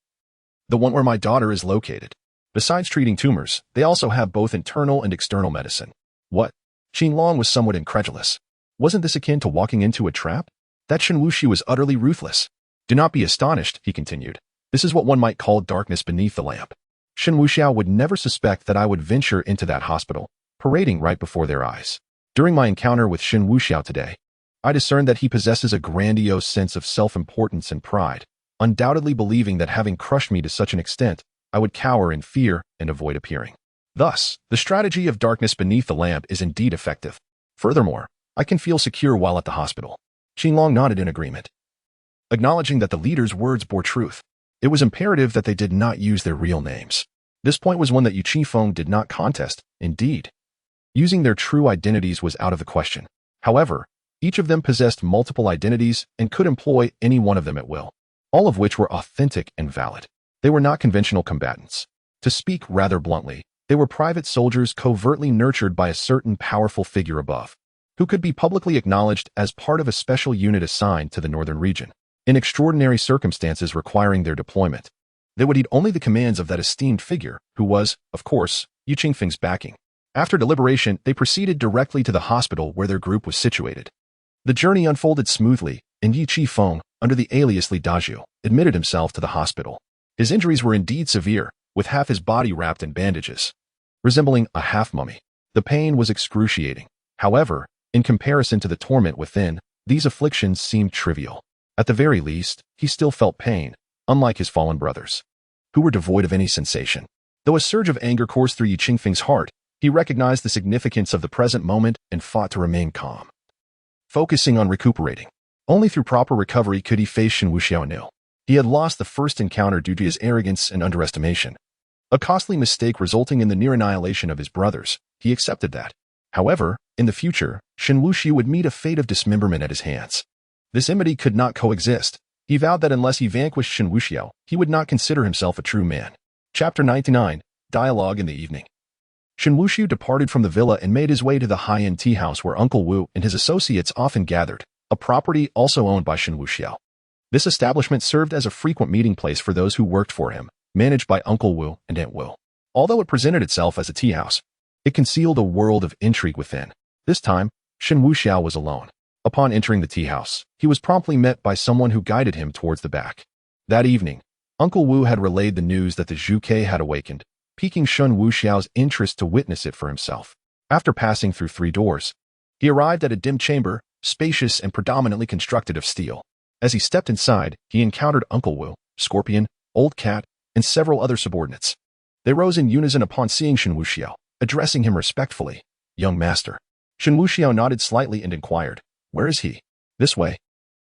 The one where my daughter is located. Besides treating tumors, they also have both internal and external medicine." What? Qinglong was somewhat incredulous. Wasn't this akin to walking into a trap? That Shen Wuxiao was utterly ruthless. "Do not be astonished," he continued. "This is what one might call darkness beneath the lamp. Shen Wuxiao would never suspect that I would venture into that hospital, parading right before their eyes. During my encounter with Shen Wuxiao today, I discerned that he possesses a grandiose sense of self-importance and pride, undoubtedly believing that having crushed me to such an extent, I would cower in fear and avoid appearing. Thus, the strategy of darkness beneath the lamp is indeed effective. Furthermore, I can feel secure while at the hospital." Qinglong nodded in agreement, acknowledging that the leader's words bore truth. It was imperative that they did not use their real names. This point was one that Yi Qifeng did not contest. Indeed, using their true identities was out of the question. However, each of them possessed multiple identities and could employ any one of them at will, all of which were authentic and valid. They were not conventional combatants. To speak rather bluntly, they were private soldiers covertly nurtured by a certain powerful figure above, who could be publicly acknowledged as part of a special unit assigned to the northern region. In extraordinary circumstances requiring their deployment, they would need only the commands of that esteemed figure, who was, of course, Yi Qingfeng's backing. After deliberation, they proceeded directly to the hospital where their group was situated. The journey unfolded smoothly, and Yi Qifeng, under the alias Li Dazhu, admitted himself to the hospital. His injuries were indeed severe, with half his body wrapped in bandages, resembling a half-mummy. The pain was excruciating. However, in comparison to the torment within, these afflictions seemed trivial. At the very least, he still felt pain, unlike his fallen brothers, who were devoid of any sensation. Though a surge of anger coursed through Yi Qingfeng's heart, he recognized the significance of the present moment and fought to remain calm, focusing on recuperating. Only through proper recovery could he face Shen Wuxiao anew. He had lost the first encounter due to his arrogance and underestimation, a costly mistake resulting in the near annihilation of his brothers. He accepted that. However, in the future, Shen Wuxiao would meet a fate of dismemberment at his hands. This enmity could not coexist. He vowed that unless he vanquished Shen Wuxiao, he would not consider himself a true man. Chapter 99, Dialogue in the Evening. Shen Wuxiao departed from the villa and made his way to the high-end tea house where Uncle Wu and his associates often gathered, a property also owned by Shen Wuxiao. This establishment served as a frequent meeting place for those who worked for him, managed by Uncle Wu and Aunt Wu. Although it presented itself as a tea house, it concealed a world of intrigue within. This time, Shen Wuxiao was alone. Upon entering the tea house, he was promptly met by someone who guided him towards the back. That evening, Uncle Wu had relayed the news that the Zhu Ke had awakened, piquing Shen Wuxiao's interest to witness it for himself. After passing through 3 doors, he arrived at a dim chamber, spacious and predominantly constructed of steel. As he stepped inside, he encountered Uncle Wu, Scorpion, Old Cat, and several other subordinates. They rose in unison upon seeing Shen Wuxiao, addressing him respectfully. "Young master." Shen Wuxiao nodded slightly and inquired, "Where is he?" "This way."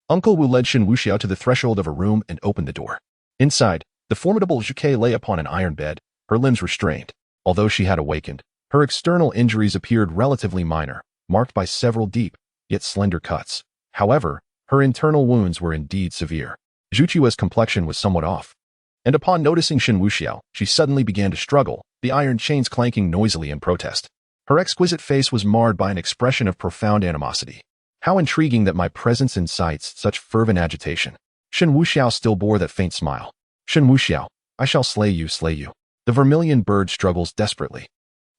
Uncle Wu led Shen Wuxiao to the threshold of a room and opened the door. Inside, the formidable Zhu Ke lay upon an iron bed, her limbs restrained. Although she had awakened, her external injuries appeared relatively minor, marked by several deep, yet slender cuts. However, her internal wounds were indeed severe. Zhu Qiue's complexion was somewhat off, and upon noticing Shen Wuxiao, she suddenly began to struggle, the iron chains clanking noisily in protest. Her exquisite face was marred by an expression of profound animosity. "How intriguing that my presence incites such fervent agitation." Shen Wuxiao still bore that faint smile. "Shen Wuxiao, I shall slay you, slay you." The vermilion bird struggles desperately.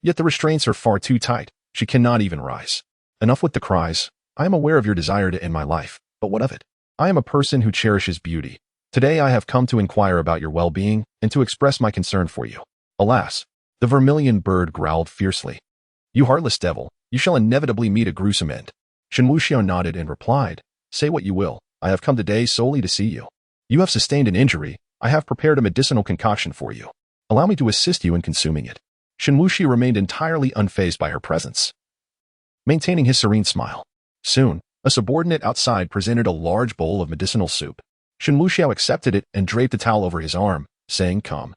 Yet the restraints are far too tight. She cannot even rise. "Enough with the cries. I am aware of your desire to end my life, but what of it? I am a person who cherishes beauty. Today I have come to inquire about your well-being and to express my concern for you." Alas, the vermilion bird growled fiercely. "You heartless devil, you shall inevitably meet a gruesome end." Shen Wuxiao nodded and replied, "Say what you will, I have come today solely to see you. You have sustained an injury. I have prepared a medicinal concoction for you. Allow me to assist you in consuming it." Shen Wuxiao remained entirely unfazed by her presence, maintaining his serene smile. Soon, a subordinate outside presented a large bowl of medicinal soup. Shen Wuxiao accepted it and draped a towel over his arm, saying, "Come.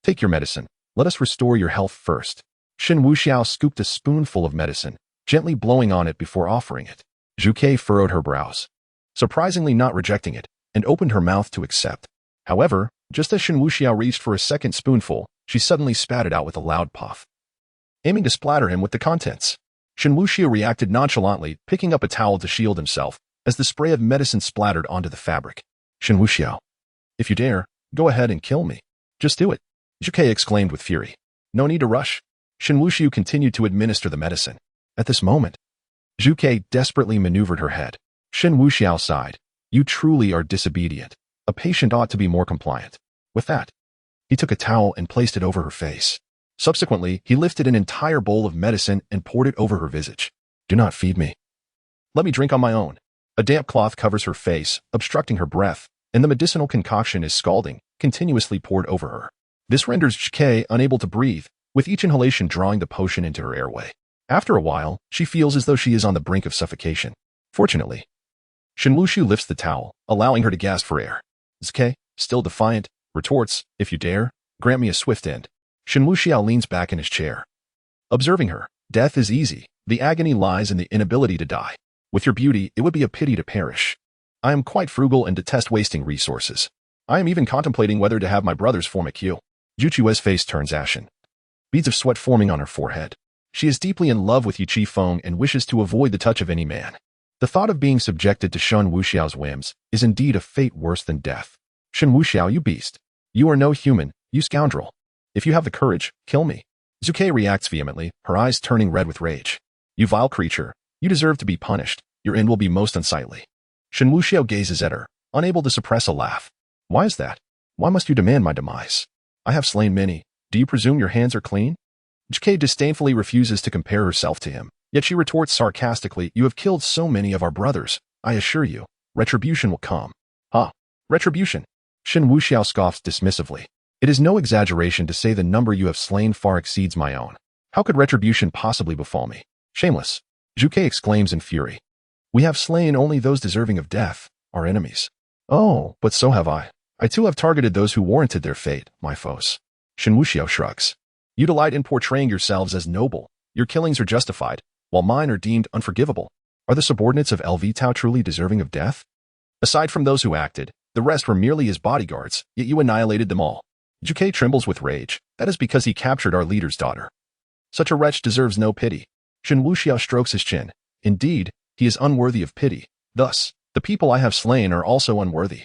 Take your medicine. Let us restore your health first." Shen Wuxiao scooped a spoonful of medicine, gently blowing on it before offering it. Zhu Ke furrowed her brows, surprisingly not rejecting it, and opened her mouth to accept. However, just as Shen Wuxiao reached for a second spoonful, she suddenly spat it out with a loud puff, aiming to splatter him with the contents. Shen Wuxiao reacted nonchalantly, picking up a towel to shield himself, as the spray of medicine splattered onto the fabric. "Shen Wuxiao, if you dare, go ahead and kill me. Just do it," Zhu Ke exclaimed with fury. "No need to rush." Shen Wuxiao continued to administer the medicine. At this moment, Zhu Ke desperately maneuvered her head. Shen Wuxiao sighed. "You truly are disobedient. A patient ought to be more compliant." With that, he took a towel and placed it over her face. Subsequently, he lifted an entire bowl of medicine and poured it over her visage. "Do not feed me. Let me drink on my own." A damp cloth covers her face, obstructing her breath, and the medicinal concoction is scalding, continuously poured over her. This renders Zhu Ke unable to breathe, with each inhalation drawing the potion into her airway. After a while, she feels as though she is on the brink of suffocation. Fortunately, Shen Wuxiao lifts the towel, allowing her to gasp for air. Zhu Ke, still defiant, retorts, "If you dare, grant me a swift end." Shen Wuxiao leans back in his chair. Observing her, "Death is easy. The agony lies in the inability to die. With your beauty, it would be a pity to perish. I am quite frugal and detest wasting resources. I am even contemplating whether to have my brothers form a queue." Zhu Chue's face turns ashen, beads of sweat forming on her forehead. She is deeply in love with Yu Qifeng and wishes to avoid the touch of any man. The thought of being subjected to Shen Wuxiao's whims is indeed a fate worse than death. "Shen Wuxiao, you beast. You are no human, you scoundrel. If you have the courage, kill me." Zhu Ke reacts vehemently, her eyes turning red with rage. "You vile creature, you deserve to be punished. Your end will be most unsightly." Shen Wuxiao gazes at her, unable to suppress a laugh. "Why is that? Why must you demand my demise? I have slain many. Do you presume your hands are clean?" Zhu Ke disdainfully refuses to compare herself to him, yet she retorts sarcastically, "You have killed so many of our brothers. I assure you, retribution will come." "Ah, retribution?" Shen Wuxiao scoffs dismissively. "It is no exaggeration to say the number you have slain far exceeds my own. How could retribution possibly befall me? Shameless!" Zhu Ke exclaims in fury. "We have slain only those deserving of death, our enemies." "Oh, but so have I. I too have targeted those who warranted their fate, my foes." Shen Wuxiao shrugs. "You delight in portraying yourselves as noble. Your killings are justified, while mine are deemed unforgivable. Are the subordinates of LV Tao truly deserving of death? Aside from those who acted, the rest were merely his bodyguards, yet you annihilated them all." Zhu Ke trembles with rage. "That is because he captured our leader's daughter. Such a wretch deserves no pity." Shen Wuxiao strokes his chin. "Indeed, he is unworthy of pity. Thus, the people I have slain are also unworthy.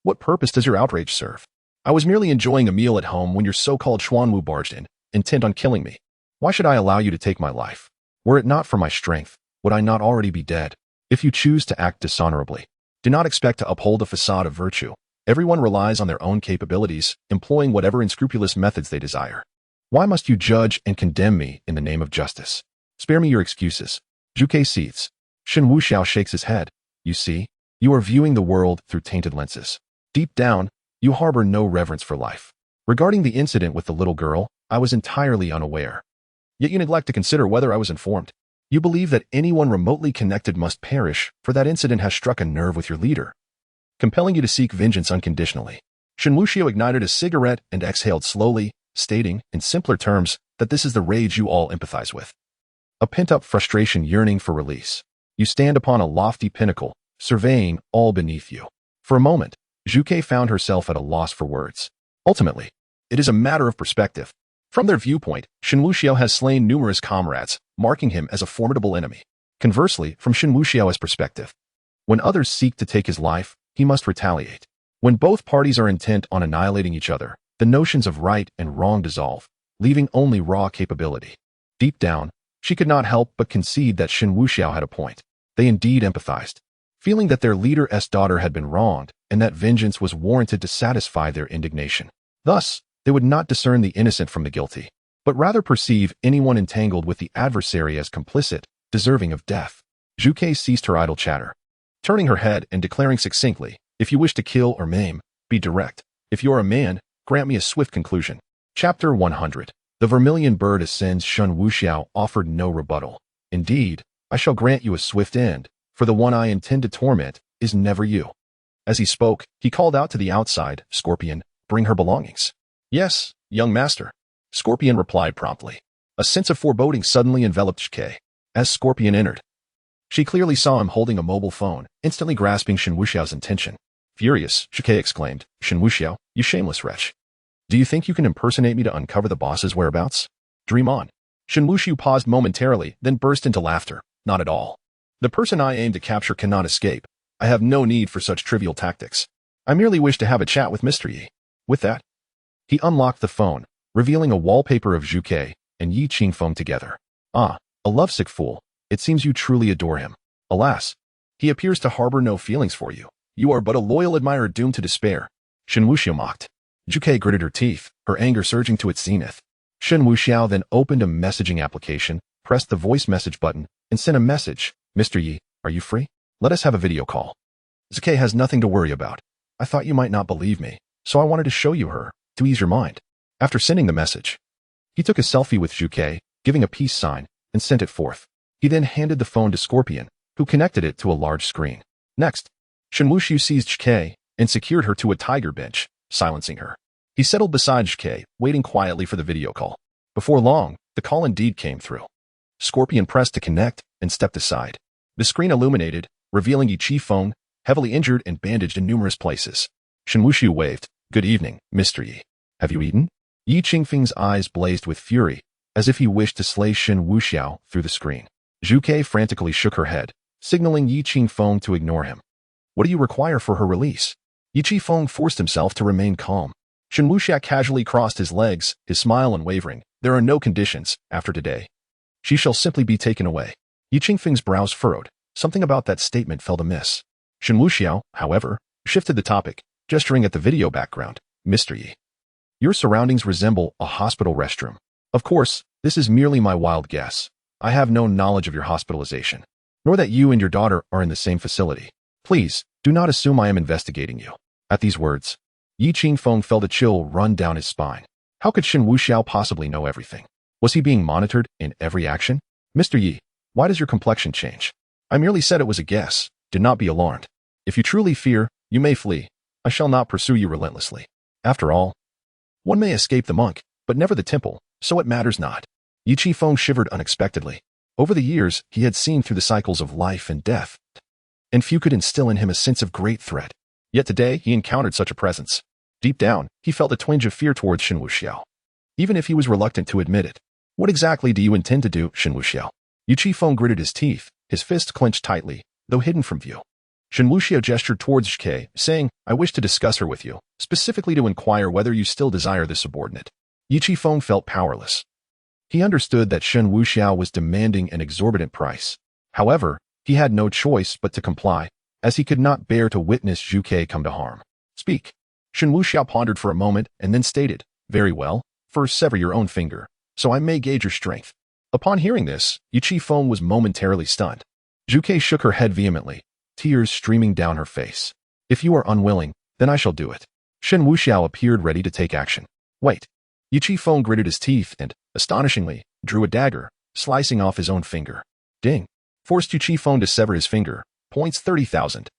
What purpose does your outrage serve? I was merely enjoying a meal at home when your so-called Xuanwu barged in, intent on killing me. Why should I allow you to take my life? Were it not for my strength, would I not already be dead? If you choose to act dishonorably, do not expect to uphold a facade of virtue. Everyone relies on their own capabilities, employing whatever unscrupulous methods they desire. Why must you judge and condemn me in the name of justice? Spare me your excuses." Zhu Ke seethes. Shen Wuxiao shakes his head. "You see, you are viewing the world through tainted lenses. Deep down, you harbor no reverence for life. Regarding the incident with the little girl, I was entirely unaware. Yet you neglect to consider whether I was informed. You believe that anyone remotely connected must perish, for that incident has struck a nerve with your leader, compelling you to seek vengeance unconditionally." Shen Wuxiao ignited a cigarette and exhaled slowly, stating, in simpler terms, that this is the rage you all empathize with. A pent-up frustration yearning for release. You stand upon a lofty pinnacle, surveying all beneath you. For a moment, Zhu Ke found herself at a loss for words. Ultimately, it is a matter of perspective. From their viewpoint, Shen Wuxiao has slain numerous comrades, marking him as a formidable enemy. Conversely, from Shen Wuxiao's perspective, when others seek to take his life, he must retaliate. When both parties are intent on annihilating each other, the notions of right and wrong dissolve, leaving only raw capability. Deep down, she could not help but concede that Shen Wuxiao had a point. They indeed empathized, feeling that their leader's daughter had been wronged and that vengeance was warranted to satisfy their indignation. Thus, they would not discern the innocent from the guilty, but rather perceive anyone entangled with the adversary as complicit, deserving of death. Zhu Ke ceased her idle chatter, turning her head and declaring succinctly, "If you wish to kill or maim, be direct. If you are a man, grant me a swift conclusion." Chapter 100. The vermilion bird ascends. Shen Wuxiao offered no rebuttal. "Indeed, I shall grant you a swift end, for for the one I intend to torment is never you." As he spoke, he called out to the outside, "Scorpion, bring her belongings." "Yes, young master," Scorpion replied promptly. A sense of foreboding suddenly enveloped Shike. As Scorpion entered, she clearly saw him holding a mobile phone, instantly grasping Shen Wuxiao's intention. Furious, Shike exclaimed, "Shen Wuxiao, you shameless wretch. Do you think you can impersonate me to uncover the boss's whereabouts? Dream on." Shen Wuxiao paused momentarily, then burst into laughter. "Not at all. The person I aim to capture cannot escape. I have no need for such trivial tactics. I merely wish to have a chat with Mr. Yi." With that, he unlocked the phone, revealing a wallpaper of Zhuke and Yi Qingfeng together. "Ah, a lovesick fool. It seems you truly adore him. Alas, he appears to harbor no feelings for you. You are but a loyal admirer doomed to despair." Shen Wuxiao mocked. Zhuke gritted her teeth, her anger surging to its zenith. Shen Wuxiao then opened a messaging application, pressed the voice message button, and sent a message. "Mr. Yi, are you free? Let us have a video call. Zhuke has nothing to worry about. I thought you might not believe me, so I wanted to show you her, to ease your mind." After sending the message, he took a selfie with Zhuke, giving a peace sign, and sent it forth. He then handed the phone to Scorpion, who connected it to a large screen. Next, Shen Wuxiao seized Zhuke and secured her to a tiger bench, silencing her. He settled beside Zhuke, waiting quietly for the video call. Before long, the call indeed came through. Scorpion pressed to connect and stepped aside. The screen illuminated, revealing Yi Qingfeng, heavily injured and bandaged in numerous places. Shen Wuxiao waved. "Good evening, Mr. Yi. Have you eaten?" Yi Qingfeng's eyes blazed with fury, as if he wished to slay Shen Wuxiao through the screen. Zhuke frantically shook her head, signaling Yi Qingfeng to ignore him. "What do you require for her release?" Yi Qingfeng forced himself to remain calm. Shen Wuxiao casually crossed his legs, his smile unwavering. "There are no conditions, after today. She shall simply be taken away." Yi Qingfeng's brows furrowed. Something about that statement felt amiss. Shen Wuxiao, however, shifted the topic, gesturing at the video background. "Mr. Yi, your surroundings resemble a hospital restroom. Of course, this is merely my wild guess. I have no knowledge of your hospitalization, nor that you and your daughter are in the same facility. Please, do not assume I am investigating you." At these words, Yi Qingfeng felt a chill run down his spine. How could Shen Wuxiao possibly know everything? Was he being monitored in every action? "Mr. Yi, why does your complexion change?" "I merely said it was a guess. Do not be alarmed. If you truly fear, you may flee. I shall not pursue you relentlessly. After all, one may escape the monk, but never the temple, so it matters not." Yi Qingfeng shivered unexpectedly. Over the years, he had seen through the cycles of life and death, and few could instill in him a sense of great threat. Yet today, he encountered such a presence. Deep down, he felt a twinge of fear towards Shen Wuxiao, even if he was reluctant to admit it. "What exactly do you intend to do, Shen Wuxiao?" Yi Qingfeng gritted his teeth, his fists clenched tightly, though hidden from view. Shen Wuxiao gestured towards Zhuke, saying, "I wish to discuss her with you, specifically to inquire whether you still desire this subordinate." Yi Qingfeng felt powerless. He understood that Shen Wuxiao was demanding an exorbitant price. However, he had no choice but to comply, as he could not bear to witness Zhuke come to harm. "Speak." Shen Wuxiao pondered for a moment and then stated, "Very well, first sever your own finger, so I may gauge your strength." Upon hearing this, Yi Qingfeng was momentarily stunned. Zhuke shook her head vehemently, tears streaming down her face. "If you are unwilling, then I shall do it." Shen Wuxiao appeared ready to take action. "Wait." Yi Qingfeng gritted his teeth and, astonishingly, drew a dagger, slicing off his own finger. Ding. Forced Yi Qingfeng to sever his finger. Points 30,000.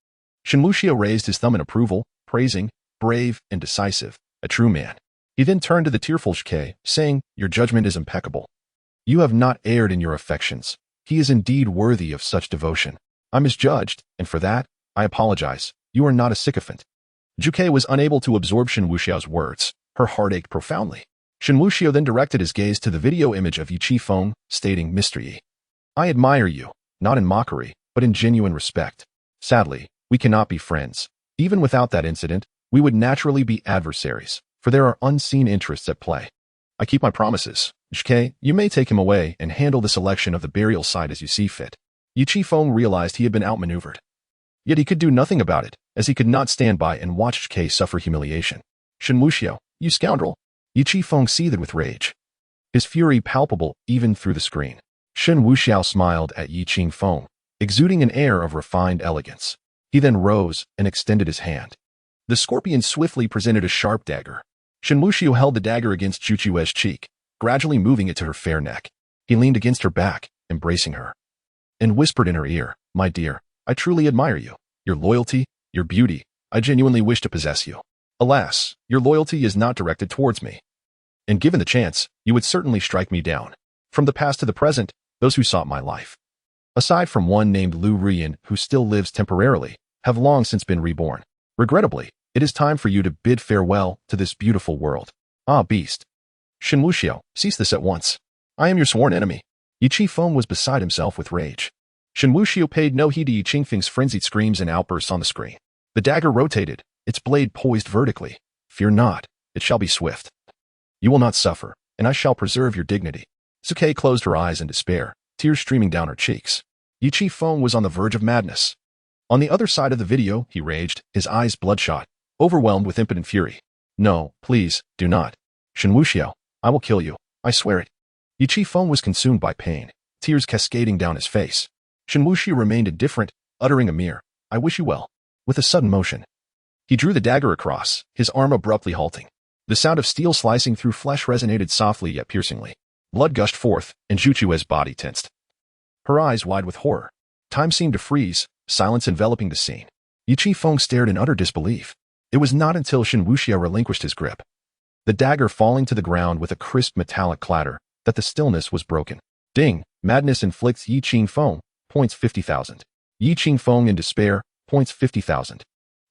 Shen Wuxiao raised his thumb in approval, praising, "Brave and decisive, a true man." He then turned to the tearful Zhuke, saying, "Your judgment is impeccable. You have not erred in your affections. He is indeed worthy of such devotion. I misjudged, and for that, I apologize. You are not a sycophant." Zhuke was unable to absorb Shen Wuxiao's words. Her heart ached profoundly. Shen Wuxiao then directed his gaze to the video image of Yi Qingfeng, stating, "Mr. Yi, I admire you, not in mockery, but in genuine respect. Sadly, we cannot be friends. Even without that incident, we would naturally be adversaries, for there are unseen interests at play. I keep my promises. Zhuke, you may take him away and handle the selection of the burial site as you see fit." Yi Qingfeng realized he had been outmaneuvered. Yet he could do nothing about it, as he could not stand by and watch Zhuke suffer humiliation. "Shen Wuxiao, you scoundrel!" Yi Qingfeng seethed with rage, his fury palpable even through the screen. Shen Wuxiao smiled at Yi Qingfeng, exuding an air of refined elegance. He then rose and extended his hand. The scorpion swiftly presented a sharp dagger. Shen Wuxiao held the dagger against Zhu Qiue's cheek, gradually moving it to her fair neck. He leaned against her back, embracing her, and whispered in her ear, "My dear, I truly admire you. Your loyalty, your beauty. I genuinely wish to possess you. Alas, your loyalty is not directed towards me. And given the chance, you would certainly strike me down. From the past to the present, those who sought my life, aside from one named Lu Ruyan who still lives temporarily, have long since been reborn. Regrettably, it is time for you to bid farewell to this beautiful world. Ah, beast. Shen Wuxiao, cease this at once. I am your sworn enemy. Yi Qifeng was beside himself with rage. Shen Wuxiao paid no heed to Yi Qingfeng's frenzied screams and outbursts on the screen. The dagger rotated, its blade poised vertically. Fear not, it shall be swift. You will not suffer, and I shall preserve your dignity. Suke closed her eyes in despair, tears streaming down her cheeks. Yi Qifeng was on the verge of madness. On the other side of the video, he raged, his eyes bloodshot, overwhelmed with impotent fury. No, please, do not. Shen Wuxiao, I will kill you. I swear it. Yi Qifeng was consumed by pain, tears cascading down his face. Shen Wuxiao remained indifferent, uttering a mere, I wish you well. With a sudden motion, he drew the dagger across, his arm abruptly halting. The sound of steel slicing through flesh resonated softly yet piercingly. Blood gushed forth, and Zhu Chue's body tensed. Her eyes wide with horror. Time seemed to freeze, silence enveloping the scene. Yi Qifeng stared in utter disbelief. It was not until Shen Wuxiao relinquished his grip, the dagger falling to the ground with a crisp metallic clatter, that the stillness was broken. Ding! Madness inflicts Yi Qifeng, points 50,000. Yi Qifeng in despair, points 50,000.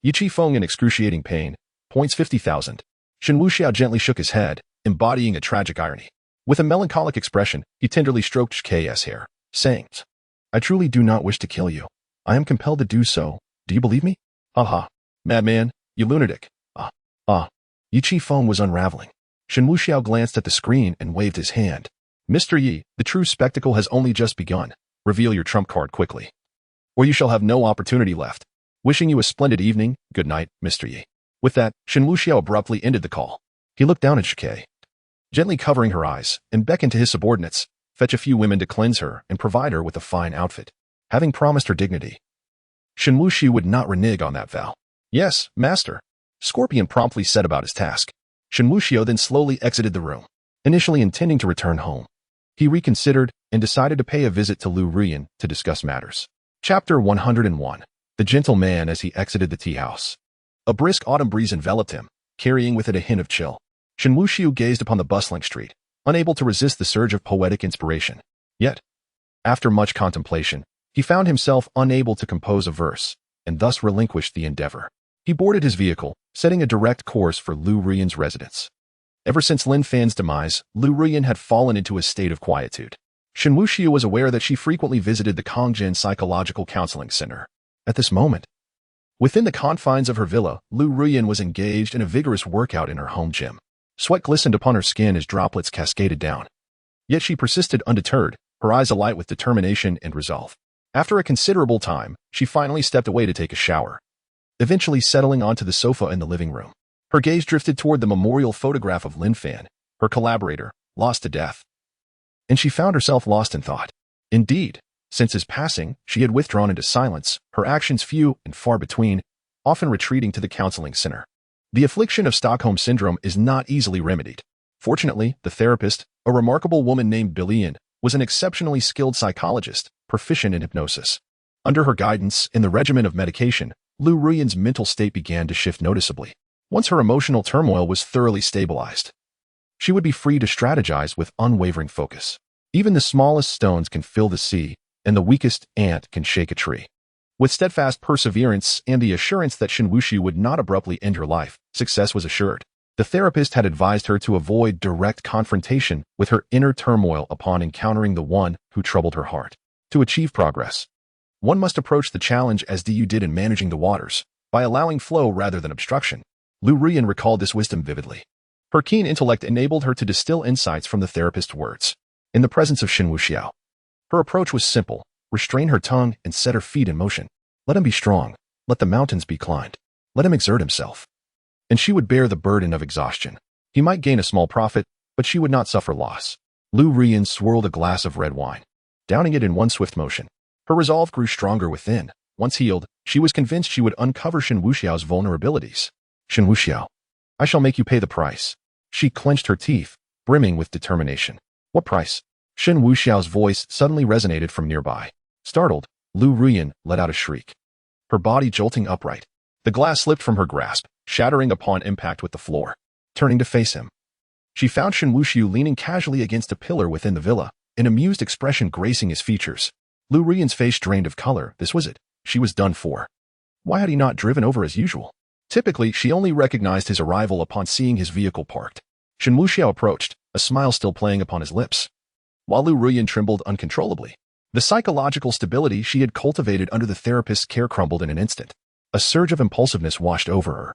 Yi Qifeng in excruciating pain, points 50,000. Shen Wuxiao gently shook his head, embodying a tragic irony. With a melancholic expression, he tenderly stroked Shk's hair, saying, I truly do not wish to kill you. I am compelled to do so. Do you believe me? Aha. Madman, you lunatic. Yi Qifeng was unraveling. Shen Wuxiao glanced at the screen and waved his hand. Mr. Yi, the true spectacle has only just begun. Reveal your trump card quickly, or you shall have no opportunity left. Wishing you a splendid evening. Good night, Mr. Yi. With that, Shen Wuxiao abruptly ended the call. He looked down at Shke, gently covering her eyes, and beckoned to his subordinates, fetch a few women to cleanse her and provide her with a fine outfit. Having promised her dignity, Shen Wuxiao would not renege on that vow. Yes, master. Scorpion promptly set about his task. Shen Wuxiao then slowly exited the room, initially intending to return home. He reconsidered and decided to pay a visit to Lu Ruyan to discuss matters. Chapter 101. The gentle man as he exited the tea house. A brisk autumn breeze enveloped him, carrying with it a hint of chill. Shen Wuxiao gazed upon the bustling street, unable to resist the surge of poetic inspiration. Yet, after much contemplation, he found himself unable to compose a verse, and thus relinquished the endeavor. He boarded his vehicle, setting a direct course for Lu Ruyan's residence. Ever since Lin Fan's demise, Lu Ruyan had fallen into a state of quietude. Shen Wuxiao was aware that she frequently visited the Kongjian Psychological Counseling Center. At this moment, within the confines of her villa, Lu Ruyan was engaged in a vigorous workout in her home gym. Sweat glistened upon her skin as droplets cascaded down. Yet she persisted undeterred, her eyes alight with determination and resolve. After a considerable time, she finally stepped away to take a shower, eventually settling onto the sofa in the living room. Her gaze drifted toward the memorial photograph of Lin Fan, her collaborator, lost to death. And she found herself lost in thought. Indeed, since his passing, she had withdrawn into silence, her actions few and far between, often retreating to the counseling center. The affliction of Stockholm Syndrome is not easily remedied. Fortunately, the therapist, a remarkable woman named Billian, was an exceptionally skilled psychologist, proficient in hypnosis. Under her guidance, in the regimen of medication, Lu Ruyan's mental state began to shift noticeably. Once her emotional turmoil was thoroughly stabilized, she would be free to strategize with unwavering focus. Even the smallest stones can fill the sea, and the weakest ant can shake a tree. With steadfast perseverance and the assurance that Shen Wuxiao would not abruptly end her life, success was assured. The therapist had advised her to avoid direct confrontation with her inner turmoil upon encountering the one who troubled her heart. To achieve progress, one must approach the challenge as Du did in managing the waters, by allowing flow rather than obstruction. Lu Ruyan recalled this wisdom vividly. Her keen intellect enabled her to distill insights from the therapist's words. In the presence of Shen Wuxiao, her approach was simple: restrain her tongue and set her feet in motion. Let him be strong. Let the mountains be climbed. Let him exert himself, and she would bear the burden of exhaustion. He might gain a small profit, but she would not suffer loss. Lu Ruyan swirled a glass of red wine, downing it in one swift motion. Her resolve grew stronger within. Once healed, she was convinced she would uncover Shen Wuxiao's vulnerabilities. Shen Wuxiao, I shall make you pay the price. She clenched her teeth, brimming with determination. What price? Shen Wuxiao's voice suddenly resonated from nearby. Startled, Lu Ruyan let out a shriek, her body jolting upright. The glass slipped from her grasp, shattering upon impact with the floor. Turning to face him, she found Shen Wuxiao leaning casually against a pillar within the villa, an amused expression gracing his features. Lu Ruyan's face drained of color. This was it. She was done for. Why had he not driven over as usual? Typically, she only recognized his arrival upon seeing his vehicle parked. Shen Wuxiao approached, a smile still playing upon his lips, while Lu Ruyan trembled uncontrollably. The psychological stability she had cultivated under the therapist's care crumbled in an instant. A surge of impulsiveness washed over her,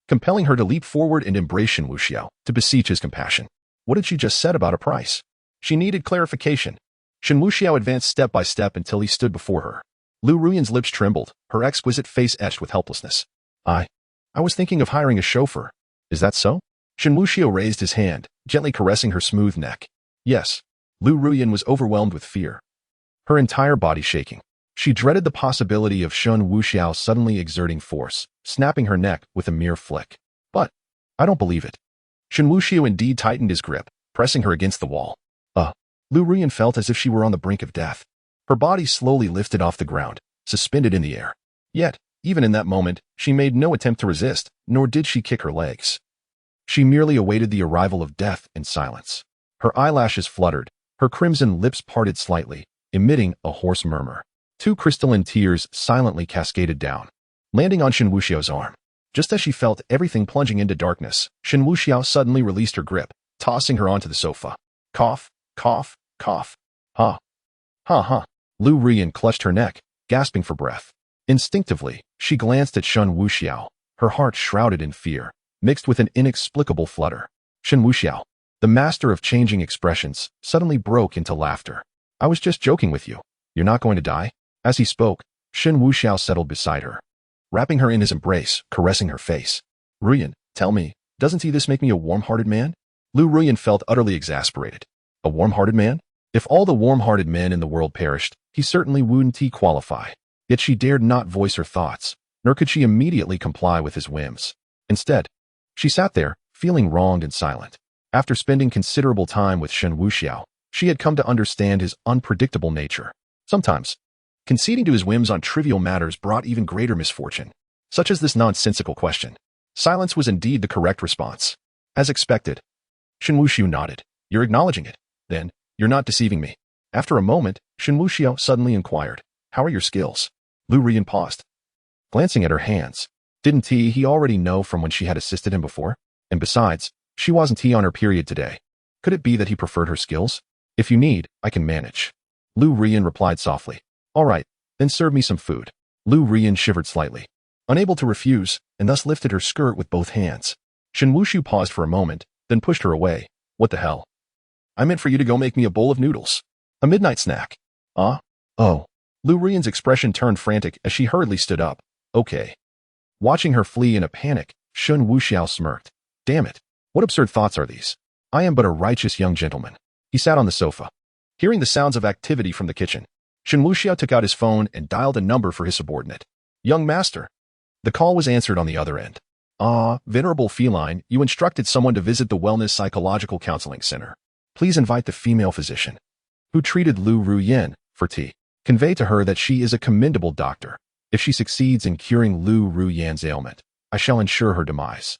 compelling her to leap forward and embrace Shen Wuxiao, to beseech his compassion. What had she just said about a price? She needed clarification. Shen Wuxiao advanced step by step until he stood before her. Lu Ruyan's lips trembled, her exquisite face etched with helplessness. I was thinking of hiring a chauffeur. Is that so? Shen Wuxiao raised his hand, gently caressing her smooth neck. Yes. Lu Ruyan was overwhelmed with fear, her entire body shaking. She dreaded the possibility of Shen Wuxiao suddenly exerting force, snapping her neck with a mere flick. But I don't believe it. Shen Wuxiao indeed tightened his grip, pressing her against the wall. Lu Ruyan felt as if she were on the brink of death. Her body slowly lifted off the ground, suspended in the air. Yet, even in that moment, she made no attempt to resist, nor did she kick her legs. She merely awaited the arrival of death in silence. Her eyelashes fluttered, her crimson lips parted slightly, emitting a hoarse murmur. 2 crystalline tears silently cascaded down, landing on Shen Wuxiao's arm. Just as she felt everything plunging into darkness, Shen Wuxiao suddenly released her grip, tossing her onto the sofa. Cough, cough, cough. Ha. Ha ha. Lu Ruyan clutched her neck, gasping for breath. Instinctively, she glanced at Shen Wuxiao, her heart shrouded in fear, mixed with an inexplicable flutter. Shen Wuxiao, the master of changing expressions, suddenly broke into laughter. I was just joking with you. You're not going to die? As he spoke, Shen Wuxiao settled beside her, wrapping her in his embrace, caressing her face. Ruyan, tell me, doesn't this make me a warm-hearted man? Lu Ruyan felt utterly exasperated. A warm-hearted man? If all the warm-hearted men in the world perished, he certainly wouldn't qualify. Yet she dared not voice her thoughts, nor could she immediately comply with his whims. Instead, she sat there, feeling wronged and silent. After spending considerable time with Shen Wuxiao, she had come to understand his unpredictable nature. Sometimes, conceding to his whims on trivial matters brought even greater misfortune, such as this nonsensical question. Silence was indeed the correct response. As expected, Shen Wuxiao nodded. You're acknowledging it. Then, you're not deceiving me. After a moment, Shen Wuxiao suddenly inquired, how are your skills? Lu Ruyan paused, glancing at her hands. Didn't he already know from when she had assisted him before? And besides, she wasn't on her period today. Could it be that he preferred her skills? If you need, I can manage. Lu Ruyan replied softly. All right, then serve me some food. Lu Ruyan shivered slightly, unable to refuse, and thus lifted her skirt with both hands. Shen Wuxiao paused for a moment, then pushed her away. What the hell? I meant for you to go make me a bowl of noodles. A midnight snack. Oh. Lu Ruyan's expression turned frantic as she hurriedly stood up. Okay. Watching her flee in a panic, Shen Wuxiao smirked. Damn it. What absurd thoughts are these? I am but a righteous young gentleman. He sat on the sofa, hearing the sounds of activity from the kitchen. Shen Wuxiao took out his phone and dialed a number for his subordinate. Young master. The call was answered on the other end. Venerable feline, you instructed someone to visit the Wellness Psychological Counseling Center. Please invite the female physician who treated Lu Ruyan for tea. Convey to her that she is a commendable doctor. If she succeeds in curing Lu Ruyan's ailment, I shall ensure her demise.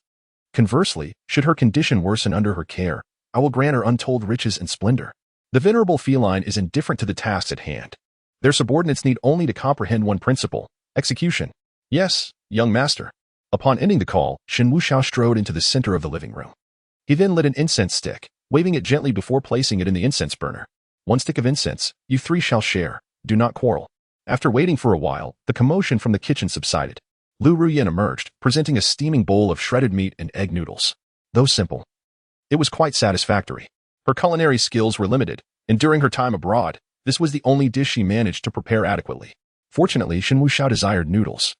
Conversely, should her condition worsen under her care, I will grant her untold riches and splendor. The venerable feline is indifferent to the tasks at hand. Their subordinates need only to comprehend one principle: execution. Yes, young master. Upon ending the call, Shen Wuxiao strode into the center of the living room. He then lit an incense stick, waving it gently before placing it in the incense burner. 1 stick of incense, you 3 shall share. Do not quarrel. After waiting for a while, the commotion from the kitchen subsided. Lu Ruyan emerged, presenting a steaming bowl of shredded meat and egg noodles. Though simple, it was quite satisfactory. Her culinary skills were limited, and during her time abroad, this was the only dish she managed to prepare adequately. Fortunately, Shen Wuxiao desired noodles.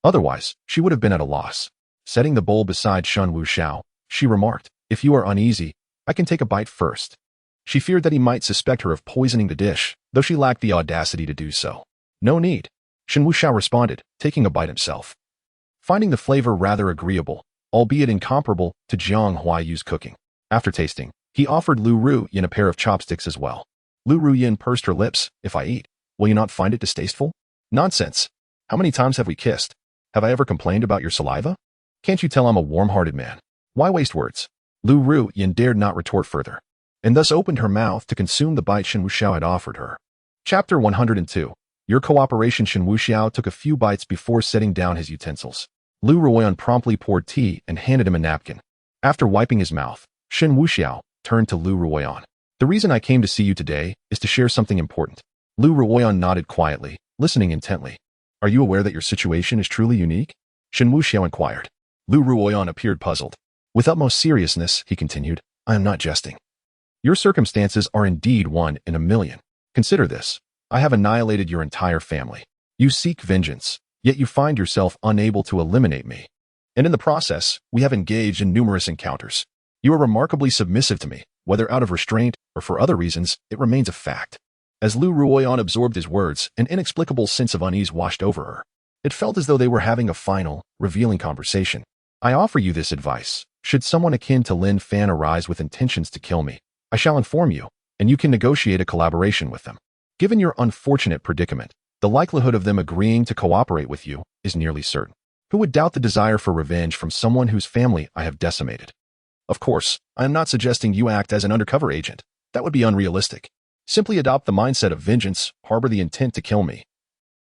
Otherwise, she would have been at a loss. Setting the bowl beside Shen Wuxiao, she remarked, if you are uneasy, I can take a bite first. She feared that he might suspect her of poisoning the dish, though she lacked the audacity to do so. No need. Shen Wuxiao responded, taking a bite himself. Finding the flavor rather agreeable, albeit incomparable to Jiang Huayu's cooking. After tasting, he offered Lu Ruyan a pair of chopsticks as well. Lu Ruyan pursed her lips. If I eat, Will you not find it distasteful? Nonsense. How many times have we kissed? Have I ever complained about your saliva? Can't you tell I'm a warm-hearted man? Why waste words? Lu Ruyin dared not retort further, and thus opened her mouth to consume the bite Shen Wuxiao had offered her. Chapter 102. Your cooperation. Shen Wuxiao took a few bites before setting down his utensils. Lu Ruoyan promptly poured tea and handed him a napkin. After wiping his mouth, Shen Wuxiao turned to Lu Ruoyan. The reason I came to see you today is to share something important. Lu Ruoyan nodded quietly, listening intently. Are you aware that your situation is truly unique? Shen Wuxiao inquired. Lu Ruoyan appeared puzzled. With utmost seriousness, he continued, I am not jesting. Your circumstances are indeed one in a million. Consider this. I have annihilated your entire family. You seek vengeance, yet you find yourself unable to eliminate me. And in the process, we have engaged in numerous encounters. You are remarkably submissive to me, whether out of restraint or for other reasons, it remains a fact. As Lu Ruoyan absorbed his words, an inexplicable sense of unease washed over her. It felt as though they were having a final, revealing conversation. I offer you this advice. Should someone akin to Lin Fan arise with intentions to kill me, I shall inform you, and you can negotiate a collaboration with them. Given your unfortunate predicament, the likelihood of them agreeing to cooperate with you is nearly certain. Who would doubt the desire for revenge from someone whose family I have decimated? Of course, I am not suggesting you act as an undercover agent. That would be unrealistic. Simply adopt the mindset of vengeance, harbor the intent to kill me,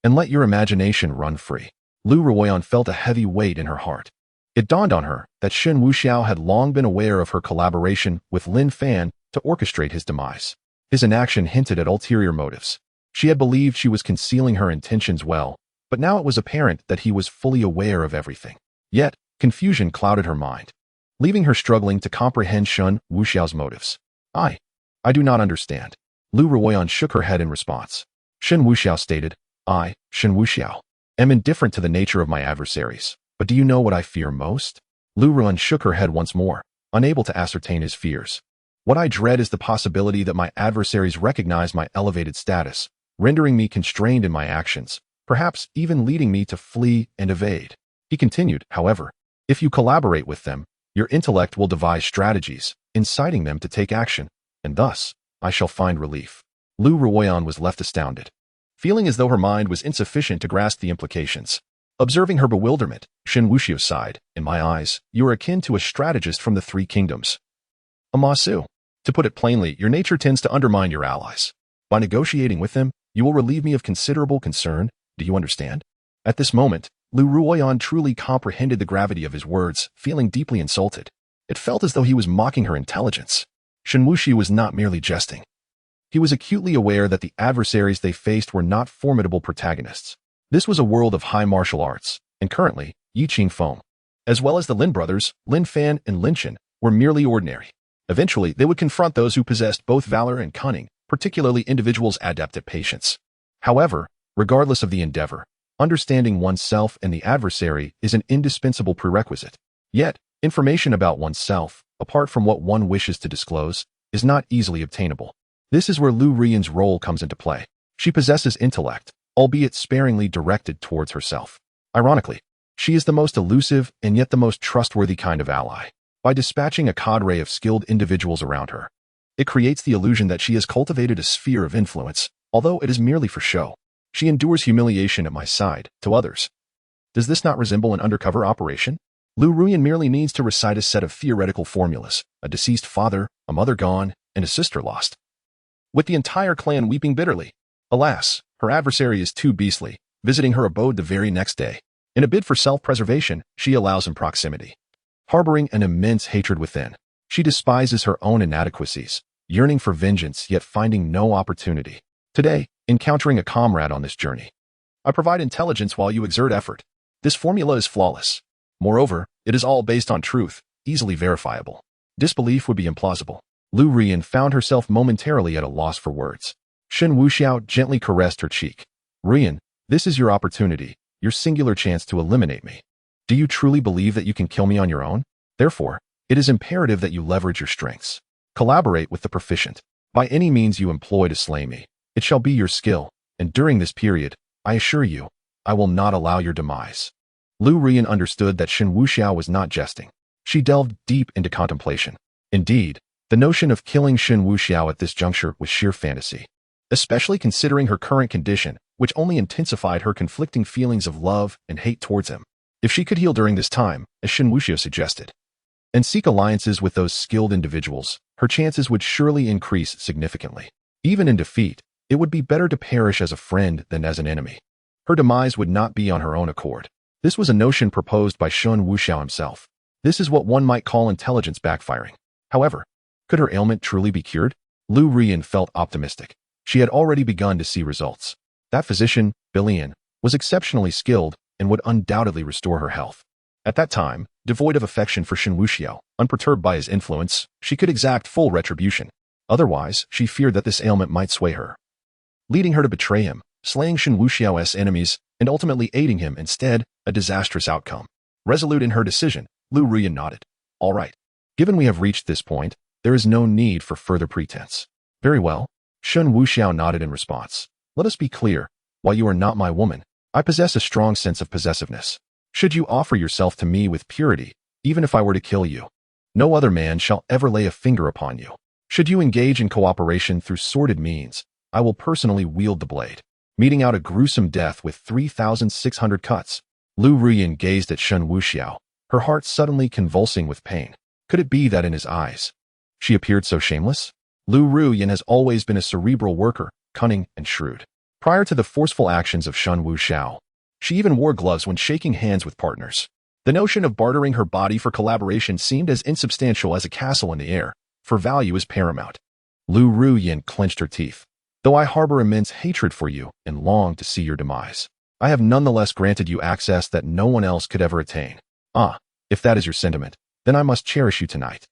and let your imagination run free. Lu Ruoyan felt a heavy weight in her heart. It dawned on her that Shen Wuxiao had long been aware of her collaboration with Lin Fan to orchestrate his demise. His inaction hinted at ulterior motives. She had believed she was concealing her intentions well, but now it was apparent that he was fully aware of everything. Yet, confusion clouded her mind, leaving her struggling to comprehend Shen Wuxiao's motives. I do not understand. Lu Ruoyan shook her head in response. Shen Wuxiao stated, I, Shen Wuxiao, am indifferent to the nature of my adversaries. But do you know what I fear most? Lu Ruoyan shook her head once more, unable to ascertain his fears. What I dread is the possibility that my adversaries recognize my elevated status, rendering me constrained in my actions, perhaps even leading me to flee and evade. He continued, however, if you collaborate with them, your intellect will devise strategies, inciting them to take action, and thus, I shall find relief. Lu Ruoyan was left astounded, feeling as though her mind was insufficient to grasp the implications. Observing her bewilderment, Shen Wuxiao sighed, in my eyes, you are akin to a strategist from the Three Kingdoms. A masu. To put it plainly, your nature tends to undermine your allies. By negotiating with them, you will relieve me of considerable concern. Do you understand? At this moment, Lu Ruoyan truly comprehended the gravity of his words, feeling deeply insulted. It felt as though he was mocking her intelligence. Shen Wuxiao was not merely jesting. He was acutely aware that the adversaries they faced were not formidable protagonists. This was a world of high martial arts, and currently, Yi Qingfeng, as well as the Lin brothers, Lin Fan and Lin Chen, were merely ordinary. Eventually, they would confront those who possessed both valor and cunning, particularly individuals adept at patience. However, regardless of the endeavor, understanding oneself and the adversary is an indispensable prerequisite. Yet, information about oneself, apart from what one wishes to disclose, is not easily obtainable. This is where Lu Ruoyan's role comes into play. She possesses intellect, albeit sparingly directed towards herself. Ironically, she is the most elusive and yet the most trustworthy kind of ally. By dispatching a cadre of skilled individuals around her, it creates the illusion that she has cultivated a sphere of influence, although it is merely for show. She endures humiliation at my side, to others. Does this not resemble an undercover operation? Lu Ruoyan merely needs to recite a set of theoretical formulas, a deceased father, a mother gone, and a sister lost, with the entire clan weeping bitterly. Alas, her adversary is too beastly, visiting her abode the very next day. In a bid for self-preservation, she allows him proximity. Harboring an immense hatred within, she despises her own inadequacies, yearning for vengeance yet finding no opportunity. Today, encountering a comrade on this journey. I provide intelligence while you exert effort. This formula is flawless. Moreover, it is all based on truth, easily verifiable. Disbelief would be implausible. Lu Ruoyan found herself momentarily at a loss for words. Shen Wuxiao gently caressed her cheek. Ruoyan, this is your opportunity, your singular chance to eliminate me. Do you truly believe that you can kill me on your own? Therefore, it is imperative that you leverage your strengths. Collaborate with the proficient. By any means you employ to slay me, it shall be your skill, and during this period, I assure you, I will not allow your demise. Lu Ruoyan understood that Shen Wuxiao was not jesting. She delved deep into contemplation. Indeed, the notion of killing Shen Wuxiao at this juncture was sheer fantasy. especially considering her current condition, which only intensified her conflicting feelings of love and hate towards him. If she could heal during this time, as Shen Wuxiao suggested, and seek alliances with those skilled individuals, her chances would surely increase significantly. Even in defeat, it would be better to perish as a friend than as an enemy. Her demise would not be on her own accord. This was a notion proposed by Shen Wuxiao himself. This is what one might call intelligence backfiring. However, could her ailment truly be cured? Lu Ruyan felt optimistic. She had already begun to see results. That physician, Bilian, was exceptionally skilled and would undoubtedly restore her health. At that time, devoid of affection for Shen Wuxiao, unperturbed by his influence, she could exact full retribution. Otherwise, she feared that this ailment might sway her, leading her to betray him, slaying Shen Wuxiao's enemies, and ultimately aiding him instead, a disastrous outcome. Resolute in her decision, Lu Ruyan nodded. All right. Given we have reached this point, there is no need for further pretense. Very well. Shen Wuxiao nodded in response. Let us be clear. While you are not my woman, I possess a strong sense of possessiveness. Should you offer yourself to me with purity, even if I were to kill you, no other man shall ever lay a finger upon you. Should you engage in cooperation through sordid means, I will personally wield the blade, meting out a gruesome death with 3,600 cuts. Lu Ruyan gazed at Shen Wuxiao, her heart suddenly convulsing with pain. Could it be that in his eyes, she appeared so shameless? Lu Ruyan has always been a cerebral worker, cunning and shrewd. Prior to the forceful actions of Shen Wuxiao, she even wore gloves when shaking hands with partners. The notion of bartering her body for collaboration seemed as insubstantial as a castle in the air, for value is paramount. Lu Ruyan clenched her teeth. Though I harbor immense hatred for you and long to see your demise, I have nonetheless granted you access that no one else could ever attain. Ah, if that is your sentiment, then I must cherish you tonight.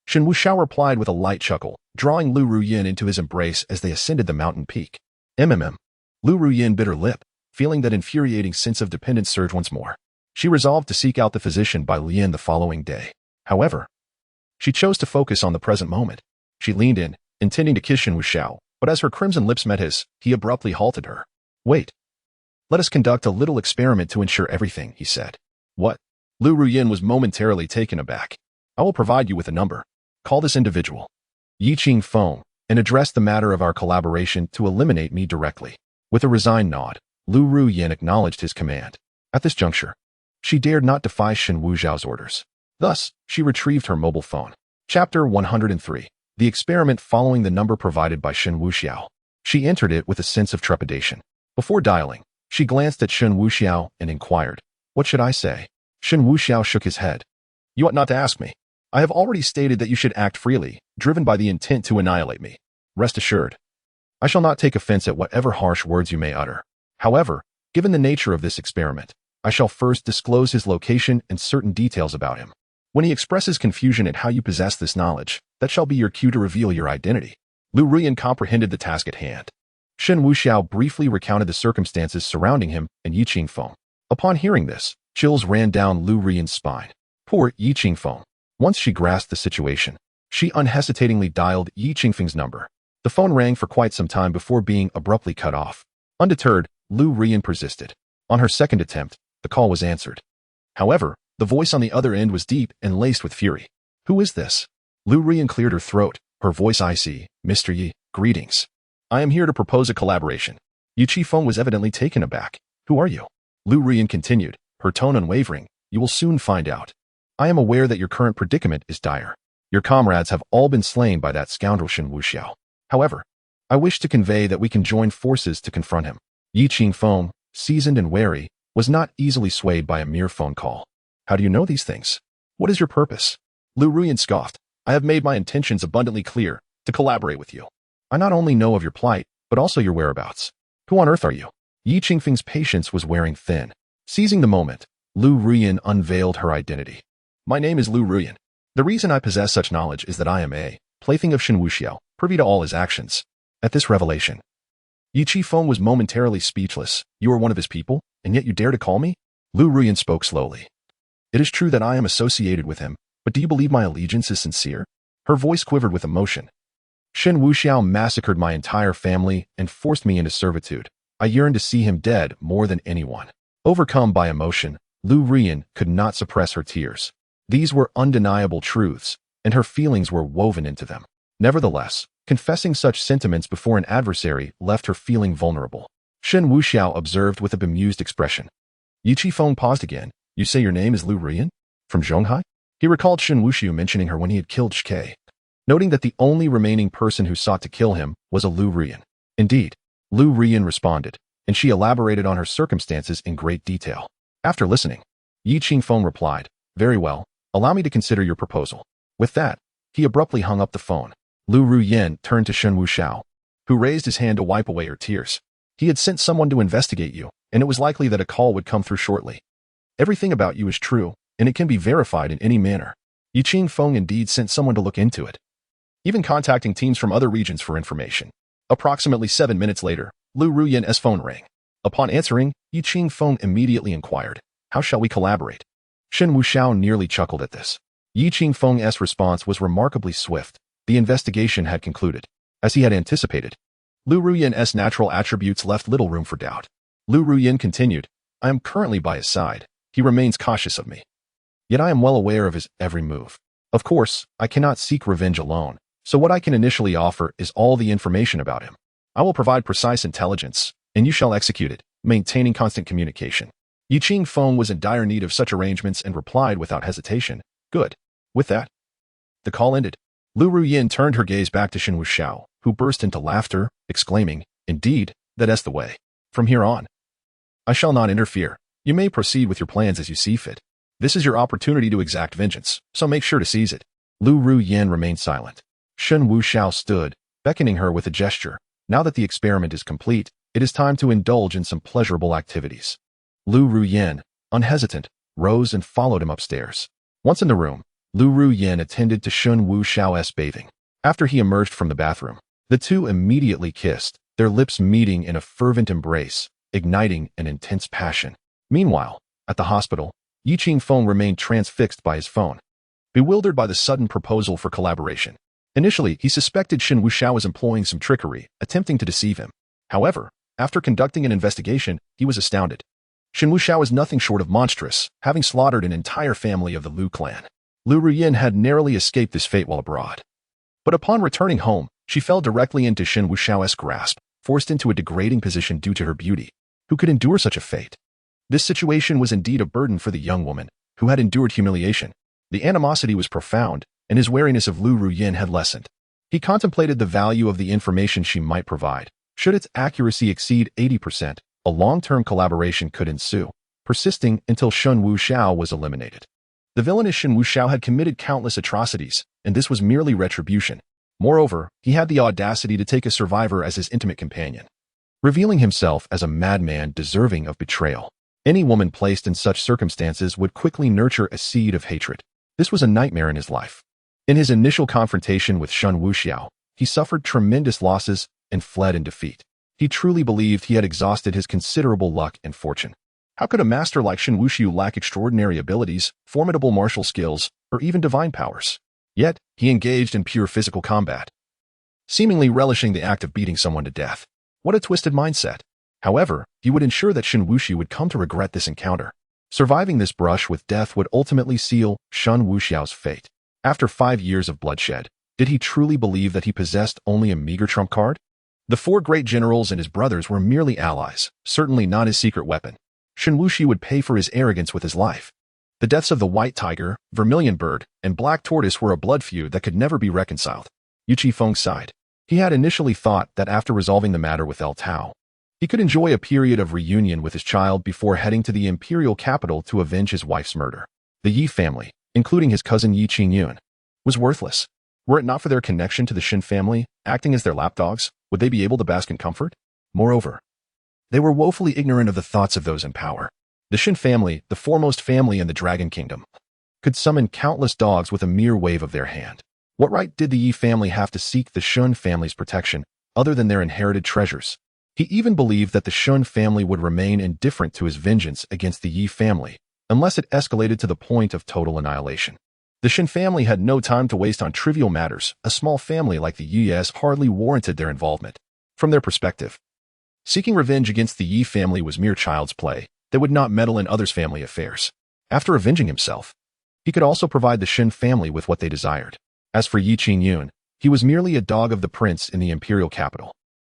Shen Wuxiao replied with a light chuckle, drawing Lu Ruyan into his embrace as they ascended the mountain peak. Lu Ruyan bit her lip, feeling that infuriating sense of dependence surge once more. She resolved to seek out the physician by Lian the following day. However, she chose to focus on the present moment. She leaned in, intending to kiss Shen Wuxiao, but as her crimson lips met his, he abruptly halted her. Wait. Let us conduct a little experiment to ensure everything, he said. What? Lu Ruyan was momentarily taken aback. I will provide you with a number. Call this individual Yi Qing Feng, and address the matter of our collaboration to eliminate me directly. With a resigned nod, Lu Ruyan acknowledged his command. At this juncture, she dared not defy Shen Wuxiao's orders. Thus, she retrieved her mobile phone. Chapter 103. The experiment following the number provided by Shen Wuxiao. She entered it with a sense of trepidation. Before dialing, she glanced at Shen Wuxiao and inquired, "What should I say?" Shen Wuxiao shook his head. "You ought not to ask me. I have already stated that you should act freely, driven by the intent to annihilate me. Rest assured, I shall not take offense at whatever harsh words you may utter. However, given the nature of this experiment, I shall first disclose his location and certain details about him. When he expresses confusion at how you possess this knowledge, that shall be your cue to reveal your identity." Lu Ruyan comprehended the task at hand. Shen Wuxiao briefly recounted the circumstances surrounding him and Yi Qing Feng. Upon hearing this, chills ran down Lu Ruyan's spine. Poor Yi Qing Feng. Once she grasped the situation, she unhesitatingly dialed Yi Qing Feng's number. The phone rang for quite some time before being abruptly cut off. Undeterred, Lu Ruyan persisted. On her second attempt, the call was answered. However, the voice on the other end was deep and laced with fury. "Who is this?" Lu Ruyan cleared her throat, her voice icy. "Mr. Yi, greetings. I am here to propose a collaboration." Yi Qing Feng was evidently taken aback. "Who are you?" Lu Ruyan continued, her tone unwavering. "You will soon find out. I am aware that your current predicament is dire. Your comrades have all been slain by that scoundrel Shen Wuxiao. However, I wish to convey that we can join forces to confront him." Yi Qing Feng, seasoned and wary, was not easily swayed by a mere phone call. "How do you know these things? What is your purpose?" Lu Ruyan scoffed. "I have made my intentions abundantly clear, to collaborate with you. I not only know of your plight, but also your whereabouts. Who on earth are you?" Yi Qing Feng's patience was wearing thin. Seizing the moment, Lu Ruyan unveiled her identity. "My name is Lu Ruyan. The reason I possess such knowledge is that I am a plaything of Shen Wuxiao, privy to all his actions." At this revelation, Yi Qing Feng was momentarily speechless. "You are one of his people, and yet you dare to call me?" Lu Ruyan spoke slowly. "It is true that I am associated with him, but do you believe my allegiance is sincere?" Her voice quivered with emotion. "Shen Wuxiao massacred my entire family and forced me into servitude. I yearn to see him dead more than anyone." Overcome by emotion, Lu Ruyan could not suppress her tears. These were undeniable truths, and her feelings were woven into them. Nevertheless, confessing such sentiments before an adversary left her feeling vulnerable. Shen Wuxiao observed with a bemused expression. Yi Qifeng paused again. You say your name is Lu Ruyan? From Zhonghai? He recalled Shen Wuxiao mentioning her when he had killed Shike, noting that the only remaining person who sought to kill him was a Lu Ruyan. Indeed, Lu Ruyan responded, and she elaborated on her circumstances in great detail. After listening, Yi Qifeng replied, Very well, allow me to consider your proposal. With that, he abruptly hung up the phone. Lu Ruyan turned to Shen Wuxiao, who raised his hand to wipe away her tears. He had sent someone to investigate you, and it was likely that a call would come through shortly. Everything about you is true, and it can be verified in any manner. Yi Qifeng indeed sent someone to look into it, even contacting teams from other regions for information. Approximately 7 minutes later, Lu Ruyan's phone rang. Upon answering, Yi Qifeng immediately inquired, How shall we collaborate? Shen Wuxiao nearly chuckled at this. Yi Qifeng's response was remarkably swift. The investigation had concluded. As he had anticipated, Lu Ruyan's natural attributes left little room for doubt. Lu Ruyan continued, I am currently by his side. He remains cautious of me. Yet I am well aware of his every move. Of course, I cannot seek revenge alone, so what I can initially offer is all the information about him. I will provide precise intelligence, and you shall execute it, maintaining constant communication. Yi Qifeng was in dire need of such arrangements and replied without hesitation, Good. With that, the call ended. Lu Ruyan turned her gaze back to Shen Wuxiao, who burst into laughter, exclaiming, Indeed, that is the way. From here on, I shall not interfere. You may proceed with your plans as you see fit. This is your opportunity to exact vengeance, so make sure to seize it. Lu Ruyan remained silent. Shen Wuxiao stood, beckoning her with a gesture. Now that the experiment is complete, it is time to indulge in some pleasurable activities. Lu Ruyan, unhesitant, rose and followed him upstairs. Once in the room, Lu Ruyan attended to Shen Wuxiao's bathing. After he emerged from the bathroom, the two immediately kissed, their lips meeting in a fervent embrace, igniting an intense passion. Meanwhile, at the hospital, Yi Qifeng remained transfixed by his phone, bewildered by the sudden proposal for collaboration. Initially, he suspected Shen Wuxiao was employing some trickery, attempting to deceive him. However, after conducting an investigation, he was astounded. Shen Wuxiao is nothing short of monstrous, having slaughtered an entire family of the Lu clan. Lu Ruyan had narrowly escaped this fate while abroad. But upon returning home, she fell directly into Shen Wuxiao's grasp, forced into a degrading position due to her beauty. Who could endure such a fate? This situation was indeed a burden for the young woman, who had endured humiliation. The animosity was profound, and his wariness of Lu Ruyan had lessened. He contemplated the value of the information she might provide. Should its accuracy exceed 80%, a long-term collaboration could ensue, persisting until Shen Wuxiao was eliminated. The villainous Shen Wuxiao had committed countless atrocities, and this was merely retribution. Moreover, he had the audacity to take a survivor as his intimate companion, revealing himself as a madman deserving of betrayal. Any woman placed in such circumstances would quickly nurture a seed of hatred. This was a nightmare in his life. In his initial confrontation with Shen Wuxiao, he suffered tremendous losses and fled in defeat. He truly believed he had exhausted his considerable luck and fortune. How could a master like Shen Wuxiao lack extraordinary abilities, formidable martial skills, or even divine powers? Yet, he engaged in pure physical combat, seemingly relishing the act of beating someone to death. What a twisted mindset. However, he would ensure that Shen Wuxiao would come to regret this encounter. Surviving this brush with death would ultimately seal Shen Wuxiao's fate. After 5 years of bloodshed, did he truly believe that he possessed only a meager trump card? The 4 great generals and his brothers were merely allies, certainly not his secret weapon. Shen Wuxiao would pay for his arrogance with his life. The deaths of the White Tiger, Vermilion Bird, and Black Tortoise were a blood feud that could never be reconciled. Yi Qifeng sighed. He had initially thought that after resolving the matter with El Tao, he could enjoy a period of reunion with his child before heading to the imperial capital to avenge his wife's murder. The Yi family, including his cousin Yi Qingyun, was worthless. Were it not for their connection to the Shen family, acting as their lapdogs, would they be able to bask in comfort? Moreover, they were woefully ignorant of the thoughts of those in power. The Shen family, the foremost family in the Dragon Kingdom, could summon countless dogs with a mere wave of their hand. What right did the Yi family have to seek the Shen family's protection, other than their inherited treasures? He even believed that the Shen family would remain indifferent to his vengeance against the Yi family, unless it escalated to the point of total annihilation. The Shen family had no time to waste on trivial matters. A small family like the Yis hardly warranted their involvement. From their perspective, seeking revenge against the Yi family was mere child's play. They would not meddle in others' family affairs. After avenging himself, he could also provide the Shen family with what they desired. As for Yi Qingyun, He was merely a dog of the prince in the imperial capital.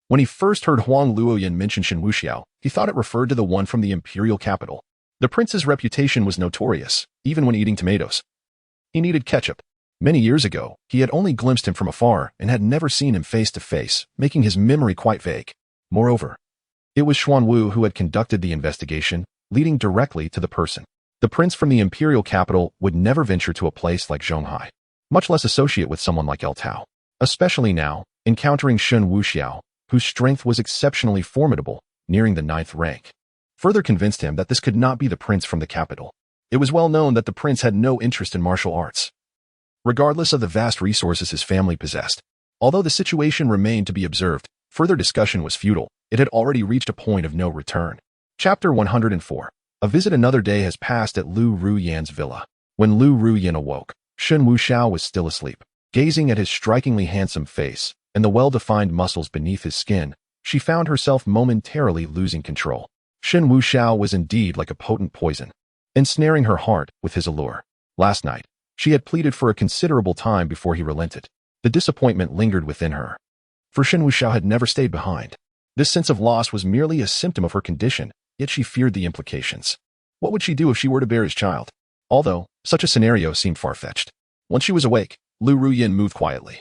When he first heard Huang Luoyin mention Shen Wuxiao, he thought it referred to the one from the imperial capital. The prince's reputation was notorious, even when eating tomatoes. He needed ketchup. Many years ago, he had only glimpsed him from afar and had never seen him face to face, making his memory quite vague. Moreover, it was Xuan Wu who had conducted the investigation, leading directly to the person. The prince from the imperial capital would never venture to a place like Zhonghai, much less associate with someone like El Tao. Especially now, encountering Shen Wuxiao, whose strength was exceptionally formidable, nearing the 9th rank, further convinced him that this could not be the prince from the capital. It was well known that the prince had no interest in martial arts, regardless of the vast resources his family possessed. Although the situation remained to be observed, further discussion was futile. It had already reached a point of no return. Chapter 104. A visit. Another day has passed at Lu Ruyan's villa. When Lu Ruyan awoke, Shen Wuxiao was still asleep. Gazing at his strikingly handsome face and the well-defined muscles beneath his skin, she found herself momentarily losing control. Shen Wuxiao was indeed like a potent poison, ensnaring her heart with his allure. Last night, she had pleaded for a considerable time before he relented. The disappointment lingered within her, for Shen Wuxiao had never stayed behind. This sense of loss was merely a symptom of her condition, yet she feared the implications. What would she do if she were to bear his child? Although, such a scenario seemed far-fetched. Once she was awake, Lu Ruyan moved quietly,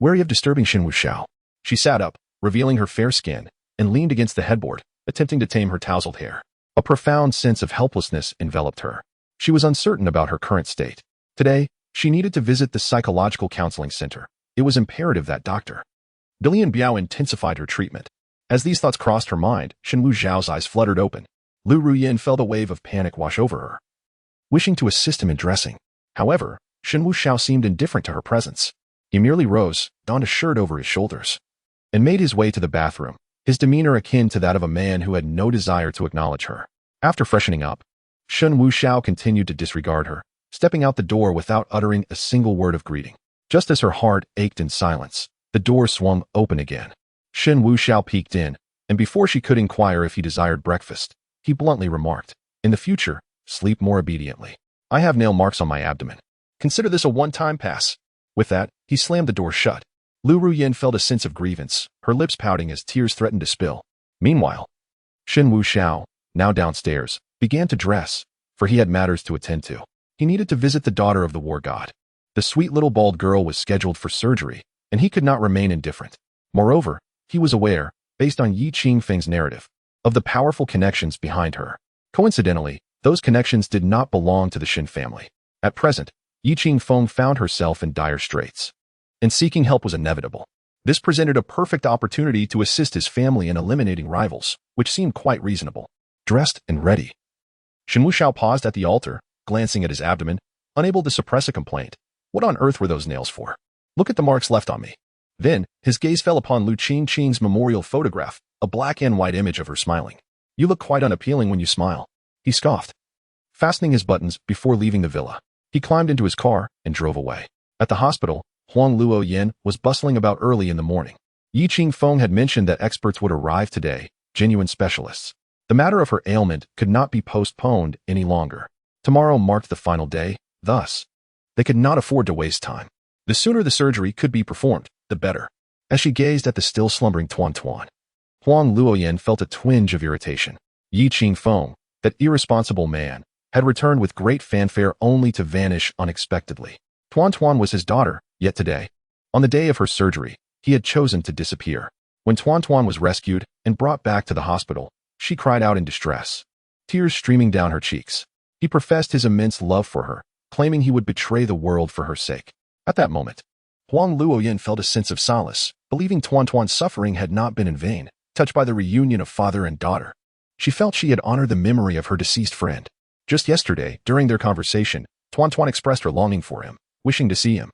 wary of disturbing Shen Wuxiao. She sat up, revealing her fair skin, and leaned against the headboard, attempting to tame her tousled hair. A profound sense of helplessness enveloped her. She was uncertain about her current state. Today, she needed to visit the psychological counseling center. It was imperative that Dr. Bilian Biao intensified her treatment. As these thoughts crossed her mind, Shen Wuxiao's eyes fluttered open. Lu Ruyan felt a wave of panic wash over her, wishing to assist him in dressing. However, Shen Wuxiao seemed indifferent to her presence. He merely rose, donned a shirt over his shoulders, and made his way to the bathroom, his demeanor akin to that of a man who had no desire to acknowledge her. After freshening up, Shen Wuxiao continued to disregard her, stepping out the door without uttering a single word of greeting. Just as her heart ached in silence, the door swung open again. Shen Wuxiao peeked in, and before she could inquire if he desired breakfast, he bluntly remarked, "In the future, sleep more obediently. I have nail marks on my abdomen. Consider this a one-time pass." With that, he slammed the door shut. Lu Ruyan felt a sense of grievance, her lips pouting as tears threatened to spill. Meanwhile, Shen Wuxiao, now downstairs, began to dress, for he had matters to attend to. He needed to visit the daughter of the war god. The sweet little bald girl was scheduled for surgery, and he could not remain indifferent. Moreover, he was aware, based on Yi Qingfeng's narrative, of the powerful connections behind her. Coincidentally, those connections did not belong to the Shen family. At present, Yi Qingfeng found herself in dire straits, and seeking help was inevitable. This presented a perfect opportunity to assist his family in eliminating rivals, which seemed quite reasonable. Dressed and ready, Shen Wuxiao paused at the altar, glancing at his abdomen, unable to suppress a complaint. What on earth were those nails for? Look at the marks left on me. Then, his gaze fell upon Lu Qingqing's memorial photograph, a black and white image of her smiling. "You look quite unappealing when you smile," he scoffed, fastening his buttons before leaving the villa. He climbed into his car and drove away. At the hospital, Huang Luoyin was bustling about early in the morning. Yi Qingfeng had mentioned that experts would arrive today, genuine specialists. The matter of her ailment could not be postponed any longer. Tomorrow marked the final day, thus, they could not afford to waste time. The sooner the surgery could be performed, the better. As she gazed at the still slumbering Tuan, Huang Luoyin felt a twinge of irritation. Yi Qingfeng, that irresponsible man, had returned with great fanfare only to vanish unexpectedly. Tuan was his daughter, yet today, on the day of her surgery, he had chosen to disappear. When Tuan was rescued and brought back to the hospital, she cried out in distress, tears streaming down her cheeks. He professed his immense love for her, claiming he would betray the world for her sake. At that moment, Huang Luoyin felt a sense of solace, believing Tuan's suffering had not been in vain. Touched by the reunion of father and daughter, she felt she had honored the memory of her deceased friend. Just yesterday, during their conversation, Tuan expressed her longing for him, wishing to see him.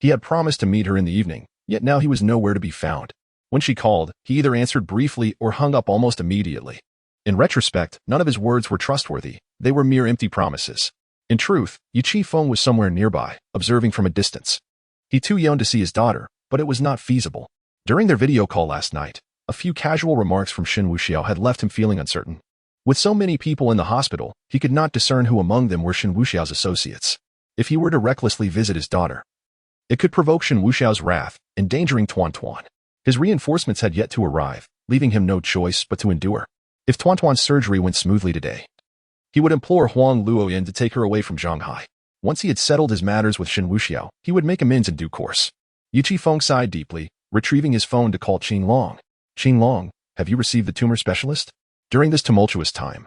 He had promised to meet her in the evening, yet now he was nowhere to be found. When she called, he either answered briefly or hung up almost immediately. In retrospect, none of his words were trustworthy. They were mere empty promises. In truth, Yi Qingfeng was somewhere nearby, observing from a distance. He too yearned to see his daughter, but it was not feasible. During their video call last night, a few casual remarks from Shen Wuxiao had left him feeling uncertain. With so many people in the hospital, he could not discern who among them were Shen Wuxiao's associates. If he were to recklessly visit his daughter, It could provoke Shen Wuxiao's wrath, endangering Tuan Tuan. His reinforcements had yet to arrive, leaving him no choice but to endure. If Tuan Tuan's surgery went smoothly today, he would implore Huang Luoyan to take her away from Zhanghai. Once he had settled his matters with Shen Wuxiao, he would make amends in due course. Yu Qifeng sighed deeply, retrieving his phone to call Qin Long. Qin Long, have you received the tumor specialist? During this tumultuous time,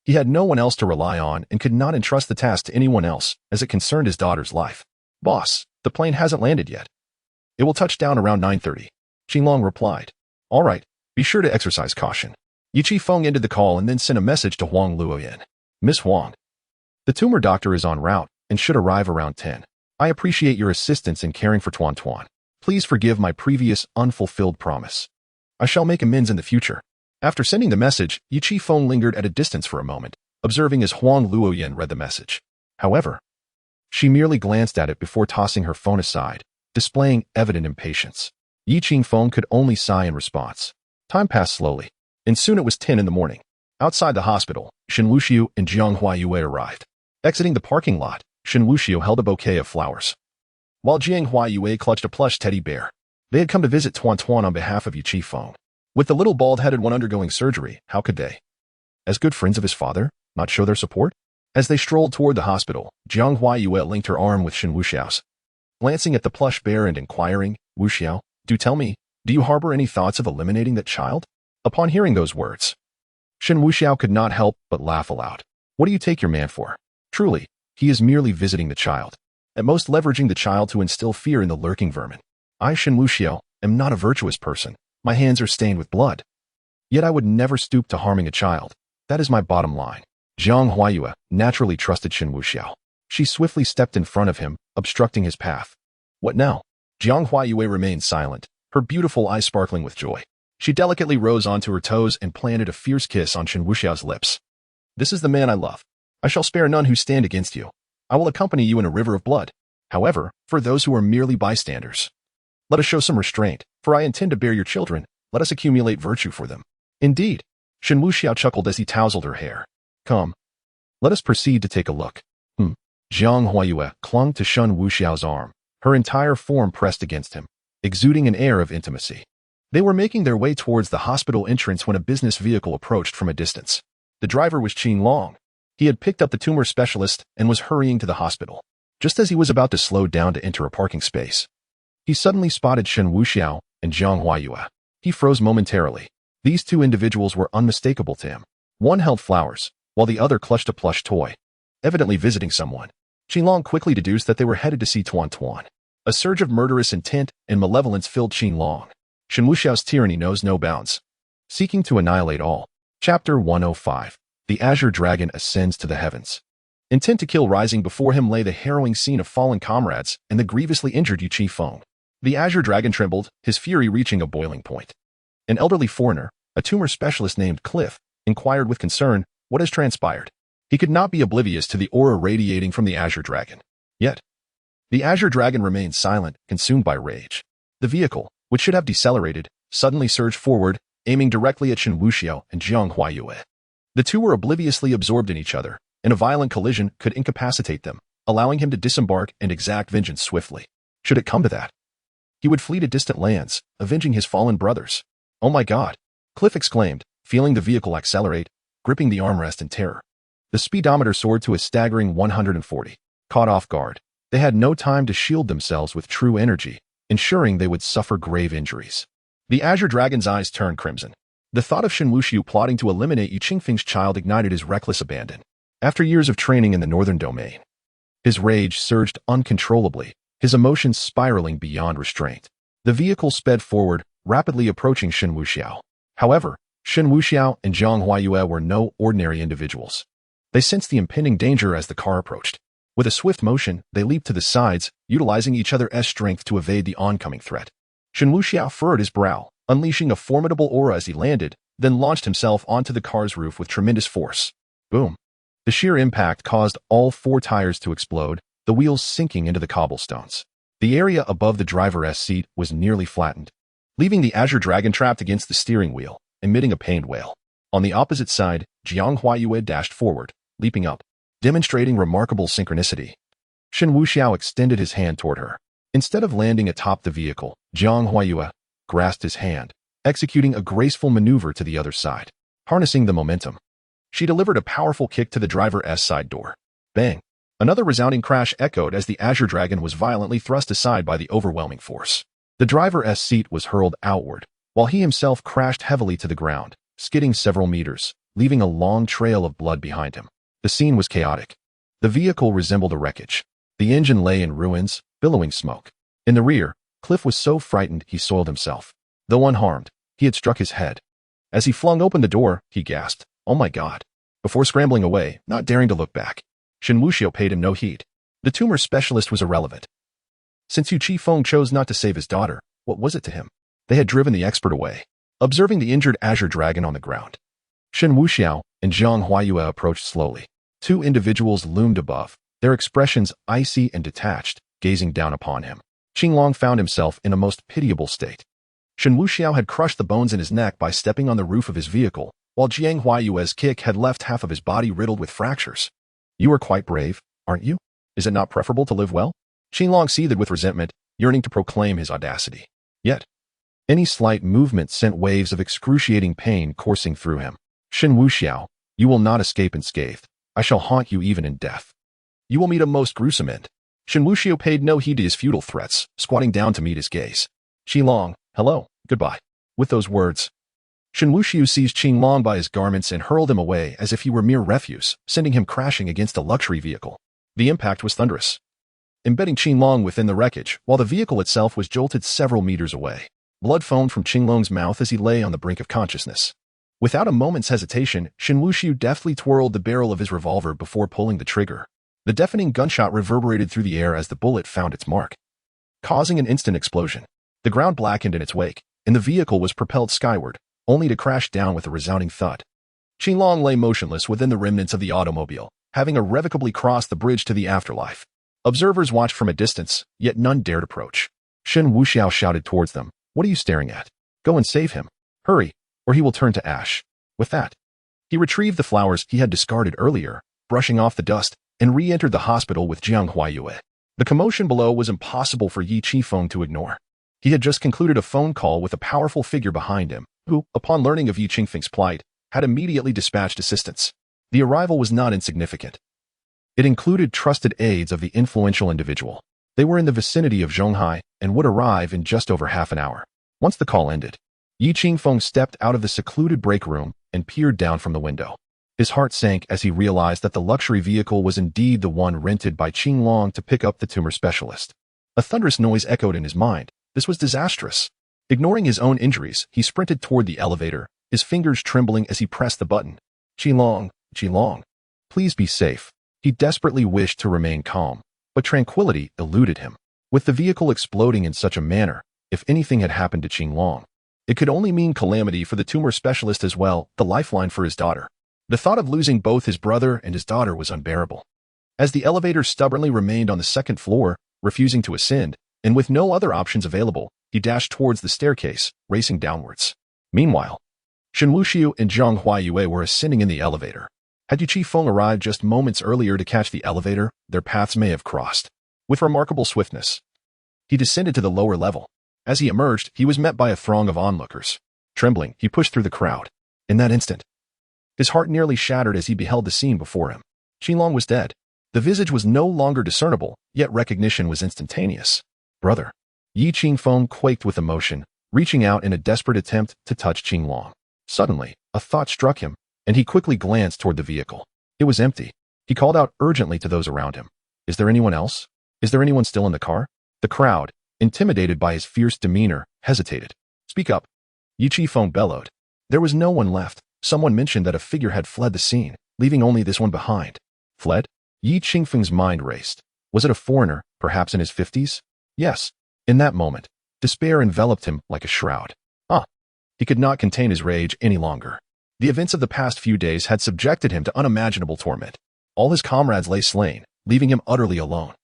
he had no one else to rely on and could not entrust the task to anyone else, as it concerned his daughter's life. Boss, the plane hasn't landed yet. It will touch down around 9:30. Qin Long replied. All right, be sure to exercise caution. Yu Qifeng ended the call and then sent a message to Huang Luoyan. Miss Huang, the tumor doctor is en route and should arrive around 10. I appreciate your assistance in caring for Tuan Tuan. Please forgive my previous unfulfilled promise. I shall make amends in the future. After sending the message, Yu Qifeng lingered at a distance for a moment, observing as Huang Luoyan read the message. However, she merely glanced at it before tossing her phone aside, displaying evident impatience. Yu Qifeng could only sigh in response. Time passed slowly, and soon it was 10 in the morning. Outside the hospital, Shen Wuxiao and Jiang Huayue arrived. Exiting the parking lot, Shen Wuxiao held a bouquet of flowers, while Jiang Huayue clutched a plush teddy bear. They had come to visit Tuan Tuan on behalf of Yu Qifeng. With the little bald-headed one undergoing surgery, how could they, as good friends of his father, not show their support? As they strolled toward the hospital, Jiang Huayue linked her arm with Shen Wuxiao's. Glancing at the plush bear and inquiring, Wuxiao, do tell me, do you harbor any thoughts of eliminating that child? Upon hearing those words, Shen Wuxiao could not help but laugh aloud. What do you take your man for? Truly, he is merely visiting the child, at most leveraging the child to instill fear in the lurking vermin. I, Shen Wuxiao, am not a virtuous person. My hands are stained with blood. Yet I would never stoop to harming a child. That is my bottom line. Jiang Huayue naturally trusted Shen Wuxiao. She swiftly stepped in front of him, obstructing his path. What now? Jiang Huayue remained silent, her beautiful eyes sparkling with joy. She delicately rose onto her toes and planted a fierce kiss on Shen Wuxiao's lips. This is the man I love. I shall spare none who stand against you. I will accompany you in a river of blood. However, for those who are merely bystanders, let us show some restraint, for I intend to bear your children. Let us accumulate virtue for them. Indeed, Shen Wuxiao chuckled as he tousled her hair. Come. Let us proceed to take a look. Jiang Huayue clung to Shen Wuxiao's arm, her entire form pressed against him, exuding an air of intimacy. They were making their way towards the hospital entrance when a business vehicle approached from a distance. The driver was Qin Long. He had picked up the tumor specialist and was hurrying to the hospital. Just as he was about to slow down to enter a parking space, he suddenly spotted Shen Wuxiao and Jiang Huayue. He froze momentarily. These two individuals were unmistakable to him. One held flowers, while the other clutched a plush toy, evidently visiting someone. Qin Long quickly deduced that they were headed to see Tuan Tuan. A surge of murderous intent and malevolence filled Qin Long. Shen Wuxiao's tyranny knows no bounds, seeking to annihilate all. Chapter 105. The Azure Dragon ascends to the heavens. Intent to kill rising before him lay the harrowing scene of fallen comrades and the grievously injured Yu Qifeng. The Azure Dragon trembled, his fury reaching a boiling point. An elderly foreigner, a tumor specialist named Cliff, inquired with concern, what has transpired? He could not be oblivious to the aura radiating from the Azure Dragon. Yet, the Azure Dragon remained silent, consumed by rage. The vehicle, which should have decelerated, suddenly surged forward, aiming directly at Shen Wuxiao and Jiang Huayue. The two were obliviously absorbed in each other, and a violent collision could incapacitate them, allowing him to disembark and exact vengeance swiftly. Should it come to that, he would flee to distant lands, avenging his fallen brothers. Oh my God! Cliff exclaimed, feeling the vehicle accelerate, gripping the armrest in terror. The speedometer soared to a staggering 140. Caught off guard, they had no time to shield themselves with true energy, ensuring they would suffer grave injuries. The Azure Dragon's eyes turned crimson. The thought of Shen Wuxiao plotting to eliminate Yu Qingfeng's child ignited his reckless abandon. After years of training in the northern domain, his rage surged uncontrollably, his emotions spiraling beyond restraint. The vehicle sped forward, rapidly approaching Shen Wuxiao. However, Shen Wuxiao and Jiang Huayue were no ordinary individuals. They sensed the impending danger as the car approached. With a swift motion, they leaped to the sides, utilizing each other's strength to evade the oncoming threat. Shen Wuxiao furrowed his brow, unleashing a formidable aura as he landed, then launched himself onto the car's roof with tremendous force. Boom! The sheer impact caused all four tires to explode, the wheels sinking into the cobblestones. The area above the driver's seat was nearly flattened, leaving the Azure Dragon trapped against the steering wheel, emitting a pained wail. On the opposite side, Jiang Huayue dashed forward, leaping up, demonstrating remarkable synchronicity. Shen Wuxiao extended his hand toward her. Instead of landing atop the vehicle, Zhang Huayue grasped his hand, executing a graceful maneuver to the other side, harnessing the momentum. She delivered a powerful kick to the driver's side door. Bang! Another resounding crash echoed as the Azure Dragon was violently thrust aside by the overwhelming force. The driver's seat was hurled outward, while he himself crashed heavily to the ground, skidding several meters, leaving a long trail of blood behind him. The scene was chaotic. The vehicle resembled a wreckage. The engine lay in ruins, billowing smoke. In the rear, Cliff was so frightened he soiled himself. Though unharmed, he had struck his head. As he flung open the door, he gasped, "Oh my God!" before scrambling away, not daring to look back. Shen Wuxiao paid him no heed. The tumor specialist was irrelevant. Since Yu Qifeng chose not to save his daughter, what was it to him? They had driven the expert away. Observing the injured Azure Dragon on the ground, Shen Wuxiao and Zhang Huayue approached slowly. Two individuals loomed above, their expressions icy and detached, gazing down upon him. Qinglong found himself in a most pitiable state. Shen Wuxiao had crushed the bones in his neck by stepping on the roof of his vehicle, while Jiang Huayue's kick had left half of his body riddled with fractures. "You are quite brave, aren't you? Is it not preferable to live well?" Qinglong seethed with resentment, yearning to proclaim his audacity. Yet, any slight movement sent waves of excruciating pain coursing through him. "Shen Wuxiao, you will not escape unscathed. I shall haunt you even in death. You will meet a most gruesome end." Shen Wuxiao paid no heed to his futile threats, squatting down to meet his gaze. "Qinglong, hello, goodbye." With those words, Shen Wuxiao seized Qinglong by his garments and hurled him away as if he were mere refuse, sending him crashing against a luxury vehicle. The impact was thunderous, embedding Qinglong within the wreckage, while the vehicle itself was jolted several meters away. Blood foamed from Qinglong's mouth as he lay on the brink of consciousness. Without a moment's hesitation, Shen Wuxiao deftly twirled the barrel of his revolver before pulling the trigger. The deafening gunshot reverberated through the air as the bullet found its mark, causing an instant explosion. The ground blackened in its wake, and the vehicle was propelled skyward, only to crash down with a resounding thud. Qinglong lay motionless within the remnants of the automobile, having irrevocably crossed the bridge to the afterlife. Observers watched from a distance, yet none dared approach. Shen Wuxiao shouted towards them, "What are you staring at? Go and save him. Hurry, or he will turn to ash." With that, he retrieved the flowers he had discarded earlier, brushing off the dust, and re-entered the hospital with Zhang Huayue. The commotion below was impossible for Yu Qifeng to ignore. He had just concluded a phone call with a powerful figure behind him, who, upon learning of Yu Qifeng's plight, had immediately dispatched assistance. The arrival was not insignificant. It included trusted aides of the influential individual. They were in the vicinity of Zhonghai and would arrive in just over half an hour. Once the call ended, Yu Qifeng stepped out of the secluded break room and peered down from the window. His heart sank as he realized that the luxury vehicle was indeed the one rented by Qinglong to pick up the tumor specialist. A thunderous noise echoed in his mind. This was disastrous. Ignoring his own injuries, he sprinted toward the elevator, his fingers trembling as he pressed the button. "Qinglong, Qinglong, please be safe." He desperately wished to remain calm, but tranquility eluded him. With the vehicle exploding in such a manner, if anything had happened to Qinglong, it could only mean calamity for the tumor specialist as well, the lifeline for his daughter. The thought of losing both his brother and his daughter was unbearable. As the elevator stubbornly remained on the second floor, refusing to ascend, and with no other options available, he dashed towards the staircase, racing downwards. Meanwhile, Shen Wuxiao and Zhang Huayue were ascending in the elevator. Had Yu Qifeng arrived just moments earlier to catch the elevator, their paths may have crossed. With remarkable swiftness, he descended to the lower level. As he emerged, he was met by a throng of onlookers. Trembling, he pushed through the crowd. In that instant, his heart nearly shattered as he beheld the scene before him. Qinglong was dead. The visage was no longer discernible, yet recognition was instantaneous. "Brother." Yu Qifeng quaked with emotion, reaching out in a desperate attempt to touch Qinglong. Suddenly, a thought struck him, and he quickly glanced toward the vehicle. It was empty. He called out urgently to those around him. "Is there anyone else? Is there anyone still in the car?" The crowd, intimidated by his fierce demeanor, hesitated. "Speak up," Yu Qifeng bellowed. There was no one left. Someone mentioned that a figure had fled the scene, leaving only this one behind. Fled? Yu Qifeng's mind raced. Was it a foreigner, perhaps in his 50s? Yes. In that moment, despair enveloped him like a shroud. He could not contain his rage any longer. The events of the past few days had subjected him to unimaginable torment. All his comrades lay slain, leaving him utterly alone.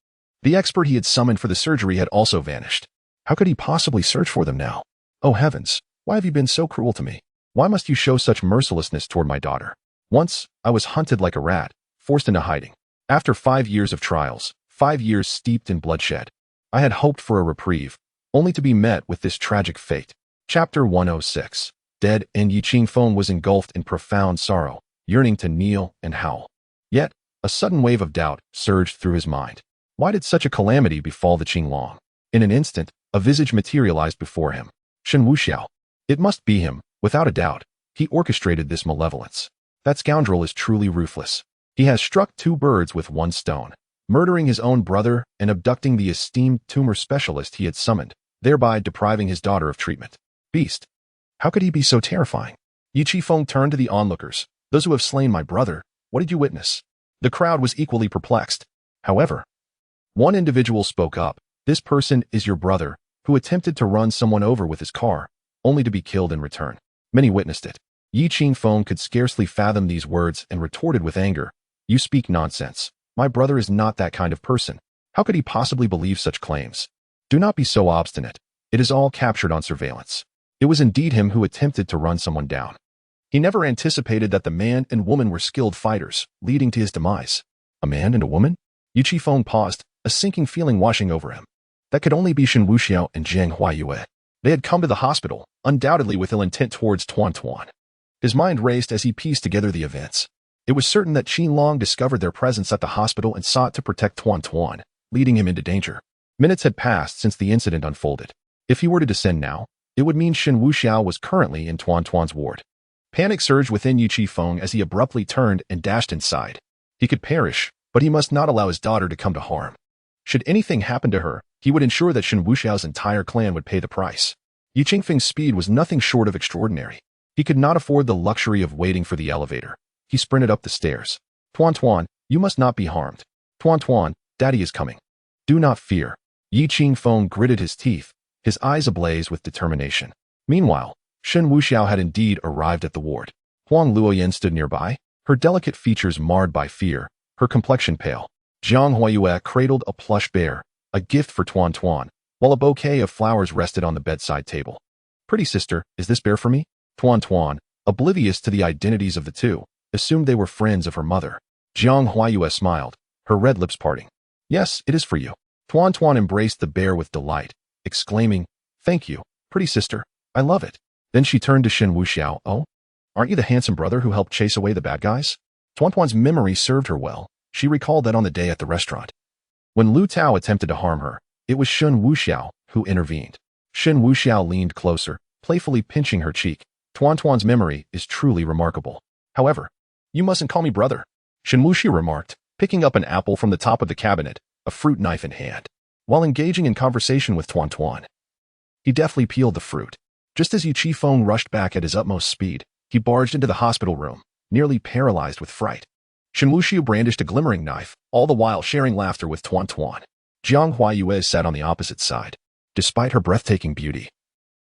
The expert he had summoned for the surgery had also vanished. How could he possibly search for them now? Oh heavens, why have you been so cruel to me? Why must you show such mercilessness toward my daughter? Once, I was hunted like a rat, forced into hiding. After 5 years of trials, 5 years steeped in bloodshed, I had hoped for a reprieve, only to be met with this tragic fate. Chapter 106. Dead, and Yi Qingfeng was engulfed in profound sorrow, yearning to kneel and howl. Yet, a sudden wave of doubt surged through his mind. Why did such a calamity befall the Qinglong? In an instant, a visage materialized before him. Shen Wuxiao. It must be him, without a doubt. He orchestrated this malevolence. That scoundrel is truly ruthless. He has struck two birds with one stone, murdering his own brother and abducting the esteemed tumor specialist he had summoned, thereby depriving his daughter of treatment. Beast. How could he be so terrifying? Yi Qifeng turned to the onlookers. Those who have slain my brother, what did you witness? The crowd was equally perplexed. However, one individual spoke up. This person is your brother, who attempted to run someone over with his car, only to be killed in return. Many witnessed it. Yi Qingfeng could scarcely fathom these words and retorted with anger. You speak nonsense. My brother is not that kind of person. How could he possibly believe such claims? Do not be so obstinate. It is all captured on surveillance. It was indeed him who attempted to run someone down. He never anticipated that the man and woman were skilled fighters, leading to his demise. A man and a woman? Yi Qifeng paused, a sinking feeling washing over him. That could only be Shen Wuxiao and Zhang Huayue. They had come to the hospital, undoubtedly with ill intent towards Tuan Tuan. His mind raced as he pieced together the events. It was certain that Qinglong discovered their presence at the hospital and sought to protect Tuan Tuan, leading him into danger. Minutes had passed since the incident unfolded. If he were to descend now, it would mean Shen Wuxiao was currently in Tuan Tuan's ward. Panic surged within Yi Qifeng as he abruptly turned and dashed inside. He could perish, but he must not allow his daughter to come to harm. Should anything happen to her, he would ensure that Shen Wuxiao's entire clan would pay the price. Yi Qingfeng's speed was nothing short of extraordinary. He could not afford the luxury of waiting for the elevator. He sprinted up the stairs. Tuan Tuan, you must not be harmed. Tuan Tuan, Daddy is coming. Do not fear. Yi Qingfeng gritted his teeth, his eyes ablaze with determination. Meanwhile, Shen Wuxiao had indeed arrived at the ward. Huang Luoyan stood nearby, her delicate features marred by fear, her complexion pale. Zhang Huayue cradled a plush bear, a gift for Tuan Tuan, while a bouquet of flowers rested on the bedside table. Pretty sister, is this bear for me? Tuan Tuan, oblivious to the identities of the two, assumed they were friends of her mother. Zhang Huayue smiled, her red lips parting. Yes, it is for you. Tuan Tuan embraced the bear with delight, exclaiming, Thank you, pretty sister, I love it. Then she turned to Shen Wuxiao. Oh, aren't you the handsome brother who helped chase away the bad guys? Tuan Tuan's memory served her well. She recalled that on the day at the restaurant. When Lu Tao attempted to harm her, it was Shen Wuxiao who intervened. Shen Wuxiao leaned closer, playfully pinching her cheek. Tuan Tuan's memory is truly remarkable. However, you mustn't call me brother, Shen Wuxiao remarked, picking up an apple from the top of the cabinet, a fruit knife in hand. While engaging in conversation with Tuan Tuan, he deftly peeled the fruit. Just as Yi Qifeng rushed back at his utmost speed, he barged into the hospital room, nearly paralyzed with fright. Shen Wuxiao brandished a glimmering knife, all the while sharing laughter with Tuan Tuan. Zhang Huayue sat on the opposite side. Despite her breathtaking beauty,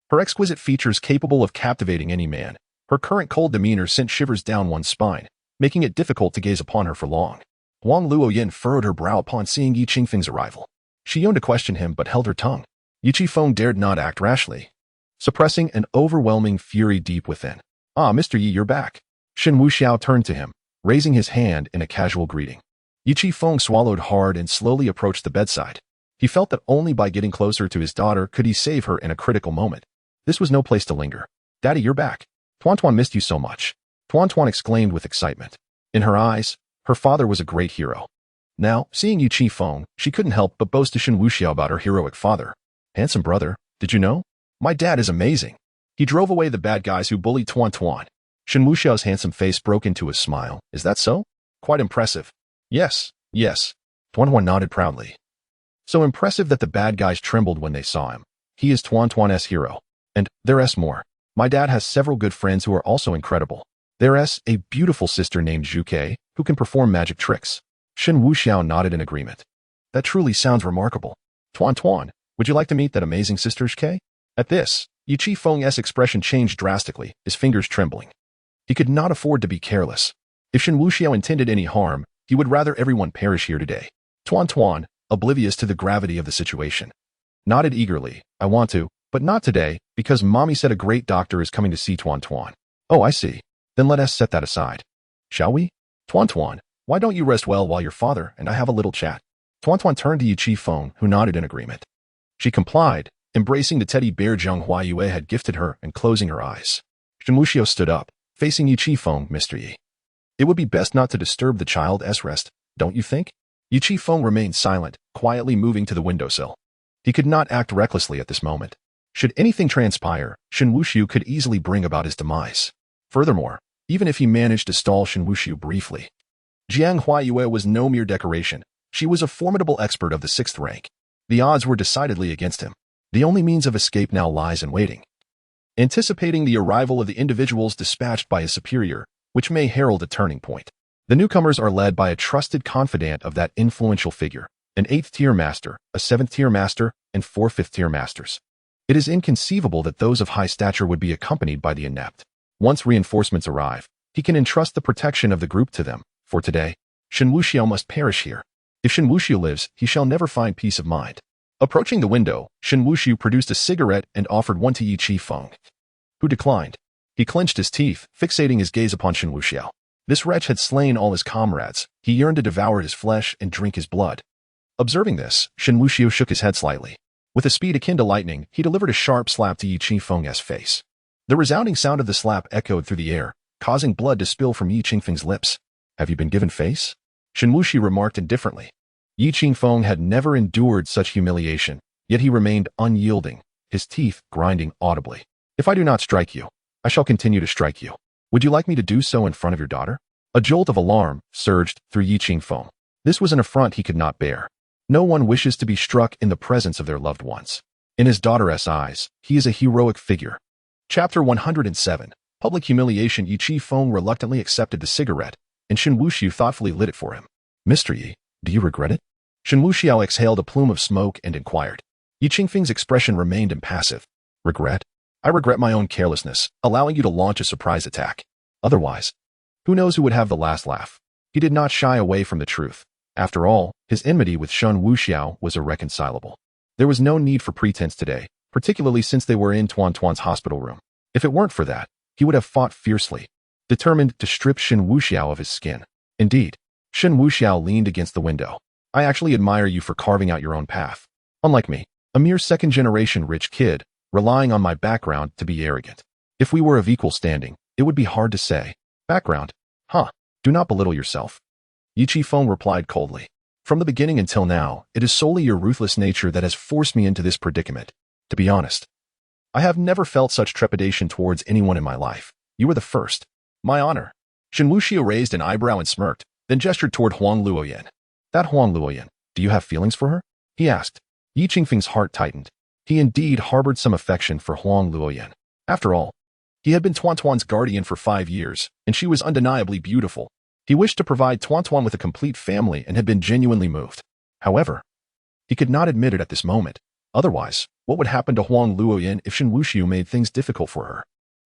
her exquisite features capable of captivating any man, her current cold demeanor sent shivers down one's spine, making it difficult to gaze upon her for long. Huang Luoyan furrowed her brow upon seeing Yi Qingfeng's arrival. She yearned to question him but held her tongue. Yi Qifeng dared not act rashly, suppressing an overwhelming fury deep within. Ah, Mr. Yi, you're back. Shen Wuxiao turned to him, raising his hand in a casual greeting. Yi Qifeng swallowed hard and slowly approached the bedside. He felt that only by getting closer to his daughter could he save her in a critical moment. This was no place to linger. Daddy, you're back. Tuan Tuan missed you so much. Tuan Tuan exclaimed with excitement. In her eyes, her father was a great hero. Now, seeing Yi Qifeng, she couldn't help but boast to Shen Wuxiao about her heroic father. Handsome brother, did you know? My dad is amazing. He drove away the bad guys who bullied Tuan Tuan. Shen Wuxiao's handsome face broke into a smile. Is that so? Quite impressive. Yes, yes. Tuan Tuan nodded proudly. So impressive that the bad guys trembled when they saw him. He is Tuan Tuan's hero. And there's more. My dad has several good friends who are also incredible. There's a beautiful sister named Zhuke who can perform magic tricks. Shen Wuxiao nodded in agreement. That truly sounds remarkable. Tuan Tuan, would you like to meet that amazing sister Zhuke? At this, Yi Qifeng's expression changed drastically, his fingers trembling. He could not afford to be careless. If Shen Wuxiao intended any harm, he would rather everyone perish here today. Tuan Tuan, oblivious to the gravity of the situation, nodded eagerly. I want to, but not today, because Mommy said a great doctor is coming to see Tuan Tuan. Oh, I see. Then let us set that aside. Shall we? Tuan Tuan, why don't you rest well while your father and I have a little chat? Tuan Tuan turned to Yi Qifeng, who nodded in agreement. She complied, embracing the teddy bear Zhang Huayue had gifted her and closing her eyes. Shen Wuxiao stood up, facing Yi Qifeng, Mr. Yi. It would be best not to disturb the child's rest, don't you think? Yi Qifeng remained silent, quietly moving to the windowsill. He could not act recklessly at this moment. Should anything transpire, Shen Wuxiao could easily bring about his demise. Furthermore, even if he managed to stall Shen Wuxiao briefly, Jiang Huayue was no mere decoration. She was a formidable expert of the 6th rank. The odds were decidedly against him. The only means of escape now lies in waiting. Anticipating the arrival of the individuals dispatched by his superior, which may herald a turning point. The newcomers are led by a trusted confidant of that influential figure, an 8th-tier master, a 7th-tier master, and 4 5th-tier masters. It is inconceivable that those of high stature would be accompanied by the inept. Once reinforcements arrive, he can entrust the protection of the group to them. For today, Shen Wuxiao must perish here. If Shen Wuxiao lives, he shall never find peace of mind. Approaching the window, Shen Wuxiao produced a cigarette and offered one to Yi Qifeng, who declined. He clenched his teeth, fixating his gaze upon Shen Wuxiao. This wretch had slain all his comrades. He yearned to devour his flesh and drink his blood. Observing this, Shen Wuxiao shook his head slightly. With a speed akin to lightning, he delivered a sharp slap to Yi Qifeng's face. The resounding sound of the slap echoed through the air, causing blood to spill from Yi Qifeng's lips. Have you been given face? Shen Wuxiao remarked indifferently. Yi Qifeng had never endured such humiliation, yet he remained unyielding, his teeth grinding audibly. If I do not strike you, I shall continue to strike you. Would you like me to do so in front of your daughter? A jolt of alarm surged through Yi Qifeng. This was an affront he could not bear. No one wishes to be struck in the presence of their loved ones. In his daughter's eyes, he is a heroic figure. Chapter 107. Public humiliation. Yi Qifeng reluctantly accepted the cigarette, and Shen Wuxiao thoughtfully lit it for him. Mr. Yi, do you regret it? Shen Wuxiao exhaled a plume of smoke and inquired. Yi Qifeng's expression remained impassive. Regret? I regret my own carelessness, allowing you to launch a surprise attack. Otherwise, who knows who would have the last laugh? He did not shy away from the truth. After all, his enmity with Shen Wuxiao was irreconcilable. There was no need for pretense today, particularly since they were in Tuan's hospital room. If it weren't for that, he would have fought fiercely, determined to strip Shen Wuxiao of his skin. Indeed, Shen Wuxiao leaned against the window. I actually admire you for carving out your own path. Unlike me, a mere second-generation rich kid, relying on my background to be arrogant. If we were of equal standing, it would be hard to say. Background? Huh. Do not belittle yourself. Yi Qifeng replied coldly. From the beginning until now, it is solely your ruthless nature that has forced me into this predicament. To be honest, I have never felt such trepidation towards anyone in my life. You were the first. My honor. Shen Wuxiao raised an eyebrow and smirked, then gestured toward Huang Luoyan. That Huang Luoyan, do you have feelings for her? He asked. Yi Qifeng's heart tightened. He indeed harbored some affection for Huang Luoyan. After all, he had been Tuan's guardian for 5 years, and she was undeniably beautiful. He wished to provide Tuan with a complete family and had been genuinely moved. However, he could not admit it at this moment. Otherwise, what would happen to Huang Luoyan if Shen Wuxiao made things difficult for her?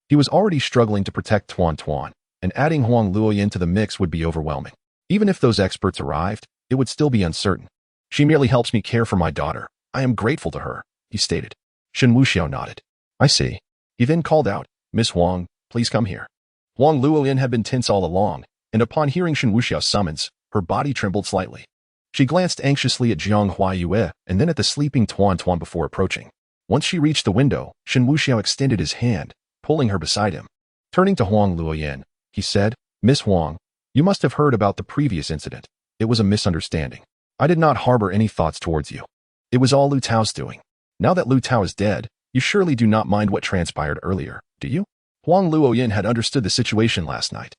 He was already struggling to protect Tuan, and adding Huang Luoyan to the mix would be overwhelming. Even if those experts arrived, it would still be uncertain. She merely helps me care for my daughter. I am grateful to her, he stated. Shen Wuxiao nodded. I see. He then called out, Miss Huang, please come here. Huang Luoyan had been tense all along, and upon hearing Shen Wuxiao's summons, her body trembled slightly. She glanced anxiously at Jiang Huayue and then at the sleeping Tuan before approaching. Once she reached the window, Shen Wuxiao extended his hand, pulling her beside him. Turning to Huang Luoyan, he said, Miss Huang, you must have heard about the previous incident. It was a misunderstanding. I did not harbor any thoughts towards you. It was all Lu Tao's doing. Now that Lu Tao is dead, you surely do not mind what transpired earlier, do you? Huang Luoyan had understood the situation last night.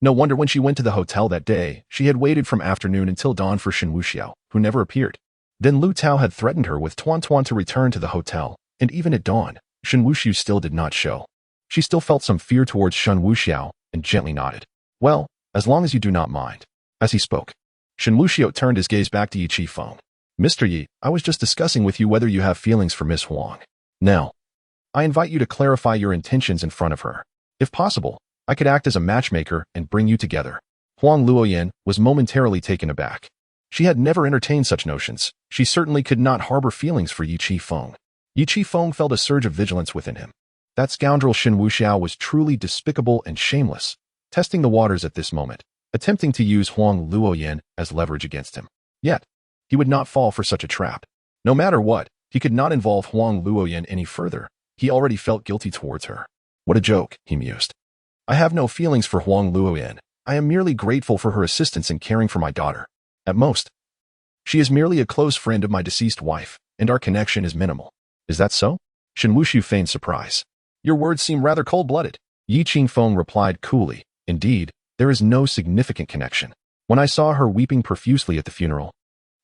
No wonder when she went to the hotel that day, she had waited from afternoon until dawn for Shen Wuxiao, who never appeared. Then Lu Tao had threatened her with Tuan to return to the hotel, and even at dawn, Shen Wuxiao still did not show. She still felt some fear towards Shen Wuxiao and gently nodded. Well, as long as you do not mind. As he spoke, Shen Wuxiao turned his gaze back to Yi Qifeng. Mr. Yi, I was just discussing with you whether you have feelings for Miss Huang. Now, I invite you to clarify your intentions in front of her. If possible, I could act as a matchmaker and bring you together. Huang Luoyan was momentarily taken aback. She had never entertained such notions. She certainly could not harbor feelings for Yi Qifeng. Yi Qifeng felt a surge of vigilance within him. That scoundrel Shen Wuxiao was truly despicable and shameless, testing the waters at this moment, attempting to use Huang Luoyan as leverage against him. Yet, he would not fall for such a trap. No matter what, He could not involve Huang Luoyan any further. He already felt guilty towards her. What a joke, he mused. I have no feelings for Huang Luoyan. I am merely grateful for her assistance in caring for my daughter. At most, she is merely a close friend of my deceased wife, and our connection is minimal. Is that so? Shen Wuxiao feigned surprise. Your words seem rather cold-blooded. Yi Qingfeng replied coolly. Indeed, there is no significant connection. When I saw her weeping profusely at the funeral,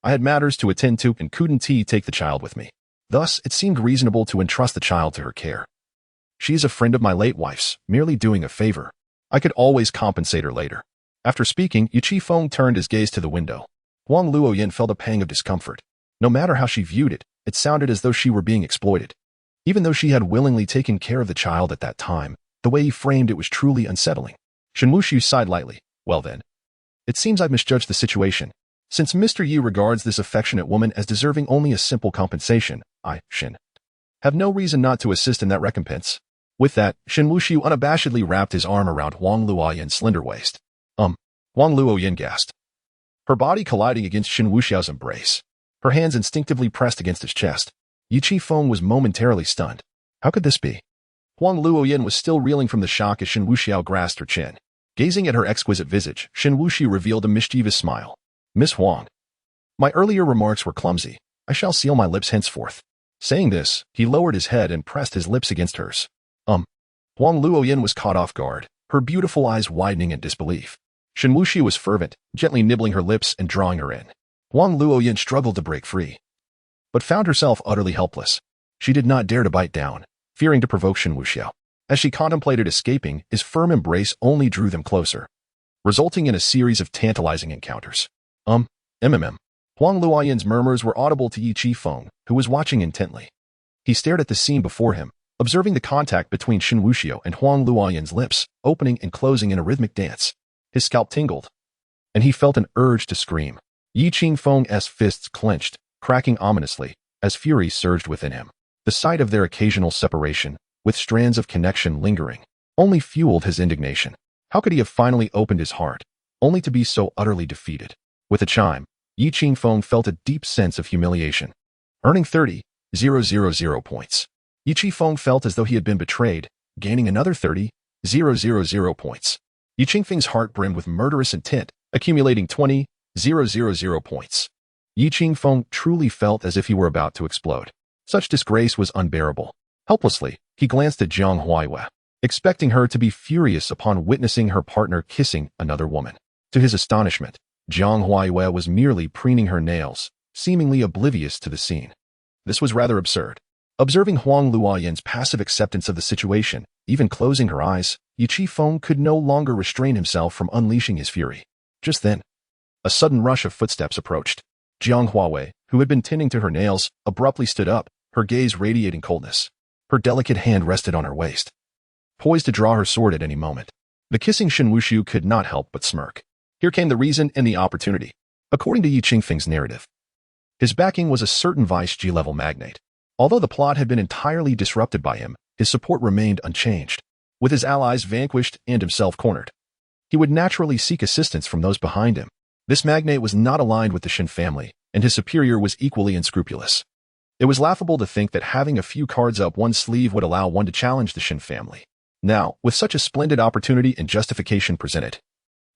I had matters to attend to and couldn't take the child with me. Thus, it seemed reasonable to entrust the child to her care. She is a friend of my late wife's, merely doing a favor. I could always compensate her later. After speaking, Yi Qingfeng turned his gaze to the window. Huang Luoyan felt a pang of discomfort. No matter how she viewed it, it sounded as though she were being exploited. Even though she had willingly taken care of the child at that time, the way he framed it was truly unsettling. Shen Wuxiao sighed lightly. Well then. It seems I've misjudged the situation. Since Mr. Yi regards this affectionate woman as deserving only a simple compensation, I, Shen, have no reason not to assist in that recompense. With that, Shen Wuxiao unabashedly wrapped his arm around Huang Luoyan's slender waist. Huang Luoyan gasped, her body colliding against Shen Wuxiao's embrace. Her hands instinctively pressed against his chest. Yi Qingfeng was momentarily stunned. How could this be? Huang Luoyan was still reeling from the shock as Shen Wuxiao grasped her chin. Gazing at her exquisite visage, Shen Wuxiao revealed a mischievous smile. Miss Huang, my earlier remarks were clumsy. I shall seal my lips henceforth. Saying this, he lowered his head and pressed his lips against hers. Huang Luoyan was caught off guard, her beautiful eyes widening in disbelief. Shen Wuxiao was fervent, gently nibbling her lips and drawing her in. Huang Luoyan struggled to break free, but found herself utterly helpless. She did not dare to bite down, fearing to provoke Shen Wuxiao. As she contemplated escaping, his firm embrace only drew them closer, resulting in a series of tantalizing encounters. Huang Luoyan's murmurs were audible to Yi Qingfeng, who was watching intently. He stared at the scene before him, observing the contact between Shen Wuxiao and Huang Luoyan's lips, opening and closing in a rhythmic dance. His scalp tingled, and he felt an urge to scream. Yi Qingfeng's fists clenched, cracking ominously, as fury surged within him. The sight of their occasional separation, with strands of connection lingering, only fueled his indignation. How could he have finally opened his heart, only to be so utterly defeated? With a chime, Yi Qingfeng felt a deep sense of humiliation. Earning 30,000 points. Yi Qingfeng felt as though he had been betrayed, gaining another 30,000 points. Yi Qingfeng's heart brimmed with murderous intent, accumulating 20,000 points. Yi Qingfeng truly felt as if he were about to explode. Such disgrace was unbearable. Helplessly, he glanced at Jiang Huaiwe, expecting her to be furious upon witnessing her partner kissing another woman. To his astonishment, Jiang Huaiwe was merely preening her nails, seemingly oblivious to the scene. This was rather absurd. Observing Huang Luoyan's passive acceptance of the situation, even closing her eyes, Yi Qingfeng could no longer restrain himself from unleashing his fury. Just then, a sudden rush of footsteps approached. Jiang Huaiwe, who had been tending to her nails, abruptly stood up, her gaze radiating coldness. Her delicate hand rested on her waist, poised to draw her sword at any moment. The kissing Shen Wuxiao could not help but smirk. Here came the reason and the opportunity. According to Yi Qingfeng's narrative, his backing was a certain vice G-level magnate. Although the plot had been entirely disrupted by him, his support remained unchanged. With his allies vanquished and himself cornered, he would naturally seek assistance from those behind him. This magnate was not aligned with the Shen family, and his superior was equally unscrupulous. It was laughable to think that having a few cards up one's sleeve would allow one to challenge the Shen family. Now, with such a splendid opportunity and justification presented,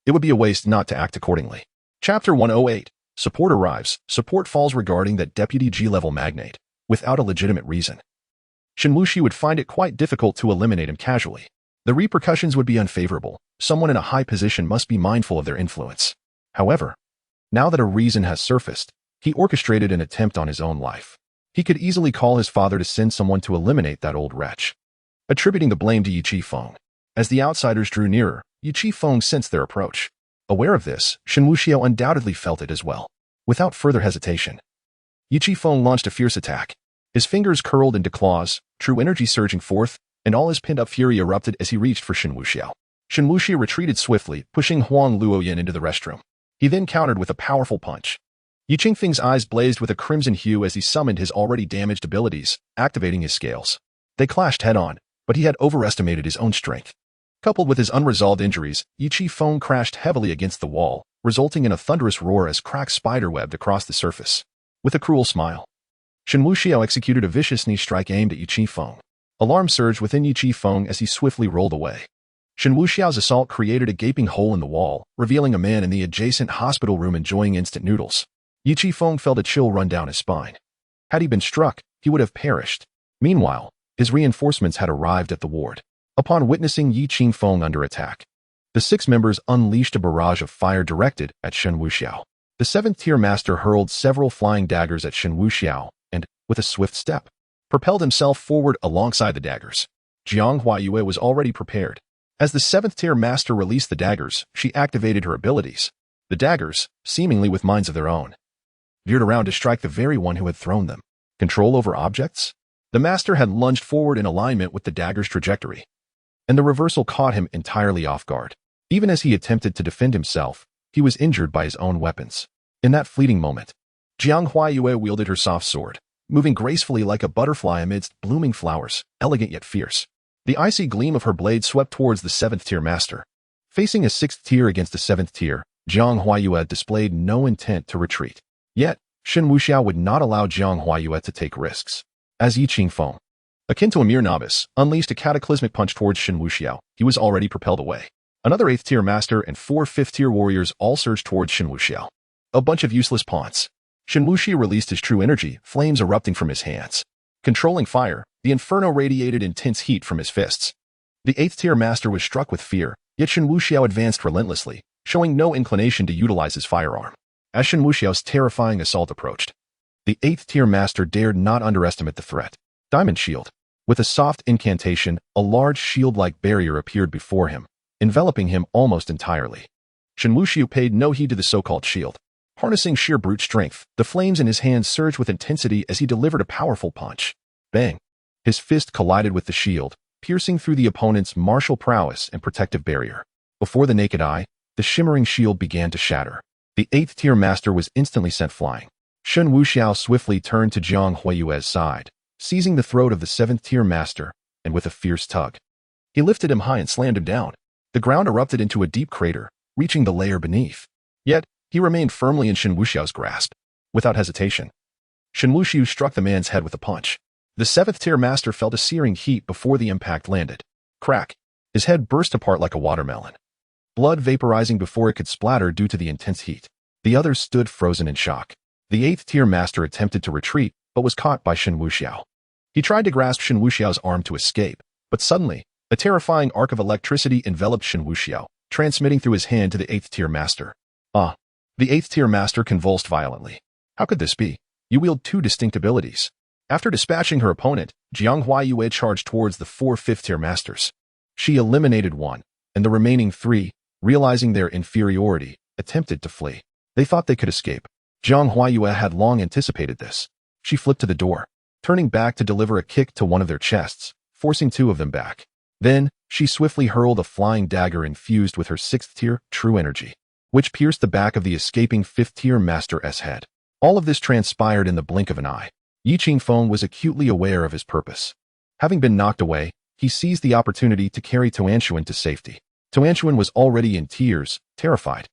it would be a waste not to act accordingly. Chapter 108. Support arrives. Support falls regarding that deputy G-level magnate, without a legitimate reason. Shen Wuxiao would find it quite difficult to eliminate him casually. The repercussions would be unfavorable. Someone in a high position must be mindful of their influence. However, now that a reason has surfaced, he orchestrated an attempt on his own life. He could easily call his father to send someone to eliminate that old wretch, attributing the blame to Yi Qingfeng. As the outsiders drew nearer, Yi Qingfeng sensed their approach. Aware of this, Shen Wuxiao undoubtedly felt it as well. Without further hesitation, Yi Qingfeng launched a fierce attack. His fingers curled into claws, true energy surging forth, and all his pent-up fury erupted as he reached for Shen Wuxiao. Shen Wuxiao retreated swiftly, pushing Huang Luoyan into the restroom. He then countered with a powerful punch. Yi Qingfeng's eyes blazed with a crimson hue as he summoned his already damaged abilities, activating his scales. They clashed head-on, but he had overestimated his own strength. Coupled with his unresolved injuries, Yi Qingfeng crashed heavily against the wall, resulting in a thunderous roar as cracks spiderwebbed across the surface. With a cruel smile, Shen Wuxiao executed a vicious knee strike aimed at Yi Qifeng. Alarm surged within Yi Qifeng as he swiftly rolled away. Shen Wuxiao's assault created a gaping hole in the wall, revealing a man in the adjacent hospital room enjoying instant noodles. Yi Qifeng felt a chill run down his spine. Had he been struck, he would have perished. Meanwhile, his reinforcements had arrived at the ward. Upon witnessing Yi Qifeng under attack, the 6 members unleashed a barrage of fire directed at Shen Wuxiao. The 7th-tier master hurled several flying daggers at Shen Wuxiao and, with a swift step, propelled himself forward alongside the daggers. Jiang Huayue was already prepared. As the 7th-tier master released the daggers, she activated her abilities. The daggers, seemingly with minds of their own, veered around to strike the very one who had thrown them. Control over objects? The master had lunged forward in alignment with the dagger's trajectory, and the reversal caught him entirely off guard. Even as he attempted to defend himself, he was injured by his own weapons. In that fleeting moment, Jiang Huayue wielded her soft sword, moving gracefully like a butterfly amidst blooming flowers, elegant yet fierce. The icy gleam of her blade swept towards the 7th-tier master. Facing a 6th tier against a 7th tier, Jiang Huayue displayed no intent to retreat. Yet, Shen Wuxiao would not allow Jiang Huayue to take risks. As Yi Qifeng, akin to a mere novice, unleashed a cataclysmic punch towards Shen Wuxiao, he was already propelled away. Another 8th-tier master and 4 5th-tier warriors all surged towards Shen Wuxiao. A bunch of useless pawns. Shen Wuxiao released his true energy, flames erupting from his hands. Controlling fire, the inferno radiated intense heat from his fists. The 8th-tier master was struck with fear, yet Shen Wuxiao advanced relentlessly, showing no inclination to utilize his firearm. As Shen Wuxiao's terrifying assault approached, the 8th-tier master dared not underestimate the threat. Diamond Shield. With a soft incantation, a large shield-like barrier appeared before him, enveloping him almost entirely. Shen Wuxiao paid no heed to the so-called shield. Harnessing sheer brute strength, the flames in his hands surged with intensity as he delivered a powerful punch. Bang! His fist collided with the shield, piercing through the opponent's martial prowess and protective barrier. Before the naked eye, the shimmering shield began to shatter. The 8th-tier master was instantly sent flying. Shen Wuxiao swiftly turned to Jiang Huayue's side, seizing the throat of the 7th-tier master, and with a fierce tug, he lifted him high and slammed him down. The ground erupted into a deep crater, reaching the layer beneath. Yet, he remained firmly in Shen Wuxiao's grasp. Without hesitation, Shen Wuxiao struck the man's head with a punch. The 7th-tier master felt a searing heat before the impact landed. Crack! His head burst apart like a watermelon, blood vaporizing before it could splatter due to the intense heat. The others stood frozen in shock. The 8th-tier master attempted to retreat, but was caught by Shen Wuxiao. He tried to grasp Shen Wuxiao's arm to escape, but suddenly, a terrifying arc of electricity enveloped Shen Wuxiao, transmitting through his hand to the 8th-tier master. The 8th-tier master convulsed violently. How could this be? You wield 2 distinct abilities. After dispatching her opponent, Jiang Huayue charged towards the 4 5th-tier masters. She eliminated one, and the remaining 3, realizing their inferiority, attempted to flee. They thought they could escape. Jiang Huayue had long anticipated this. She flipped to the door, turning back to deliver a kick to one of their chests, forcing 2 of them back. Then, she swiftly hurled a flying dagger infused with her 6th-tier true energy, which pierced the back of the escaping 5th-tier master's head. All of this transpired in the blink of an eye. Yi Qifeng was acutely aware of his purpose. Having been knocked away, he seized the opportunity to carry Tuanshuan to safety. Tuanshuan was already in tears, terrified.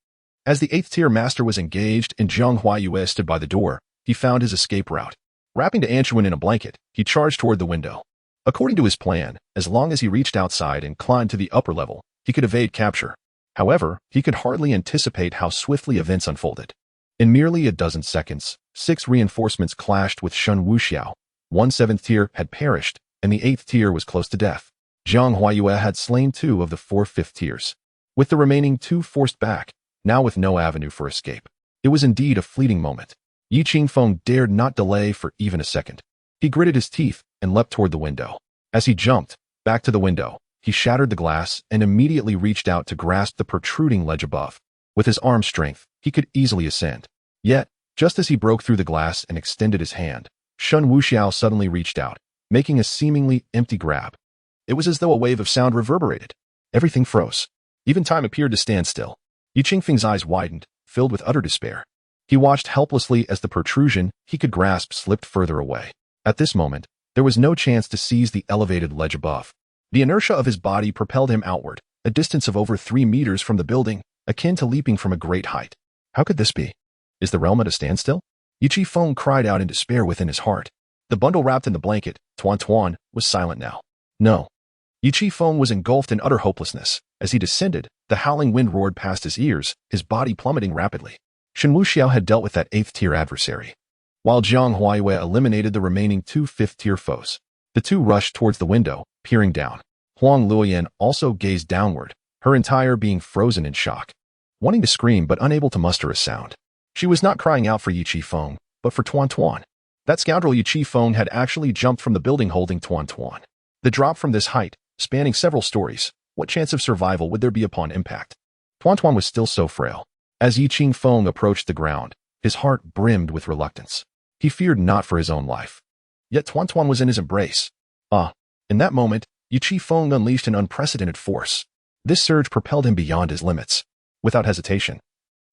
As the 8th-tier master was engaged and Jiang Huayue stood by the door, he found his escape route. Wrapping Tuanshuan in a blanket, he charged toward the window. According to his plan, as long as he reached outside and climbed to the upper level, he could evade capture. However, he could hardly anticipate how swiftly events unfolded. In merely a dozen seconds, 6 reinforcements clashed with Shen Wuxiao. 1 7th-tier had perished, and the 8th tier was close to death. Jiang Huayue had slain 2 of the 4 5th-tiers, with the remaining 2 forced back, now with no avenue for escape. It was indeed a fleeting moment. Yi Qifeng dared not delay for even a second. He gritted his teeth and leapt toward the window. As he jumped back to the window, he shattered the glass and immediately reached out to grasp the protruding ledge above. With his arm strength, he could easily ascend. Yet, just as he broke through the glass and extended his hand, Shen Wuxiao suddenly reached out, making a seemingly empty grab. It was as though a wave of sound reverberated. Everything froze. Even time appeared to stand still. Yi Qifeng's eyes widened, filled with utter despair. He watched helplessly as the protrusion he could grasp slipped further away. At this moment, there was no chance to seize the elevated ledge above. The inertia of his body propelled him outward, a distance of over 3 meters from the building, akin to leaping from a great height. How could this be? Is the realm at a standstill? Yi Qifeng cried out in despair within his heart. The bundle wrapped in the blanket, Tuan, was silent now. No. Yi Qifeng was engulfed in utter hopelessness. As he descended, the howling wind roared past his ears, his body plummeting rapidly. Shen Wuxiao had dealt with that 8th-tier adversary, while Jiang Huaiyue eliminated the remaining 2 5th-tier foes. The two rushed towards the window, peering down. Huang Luoyan also gazed downward, her entire being frozen in shock, wanting to scream but unable to muster a sound. She was not crying out for Yi Qifeng, but for Tuan. That scoundrel Yi Qifeng had actually jumped from the building holding Tuan. The drop from this height, spanning several stories, what chance of survival would there be upon impact? Tuan was still so frail. As Yi Qifeng approached the ground, his heart brimmed with reluctance. He feared not for his own life. Yet Tuan was in his embrace. In that moment, Yi Qifeng unleashed an unprecedented force. This surge propelled him beyond his limits. Without hesitation,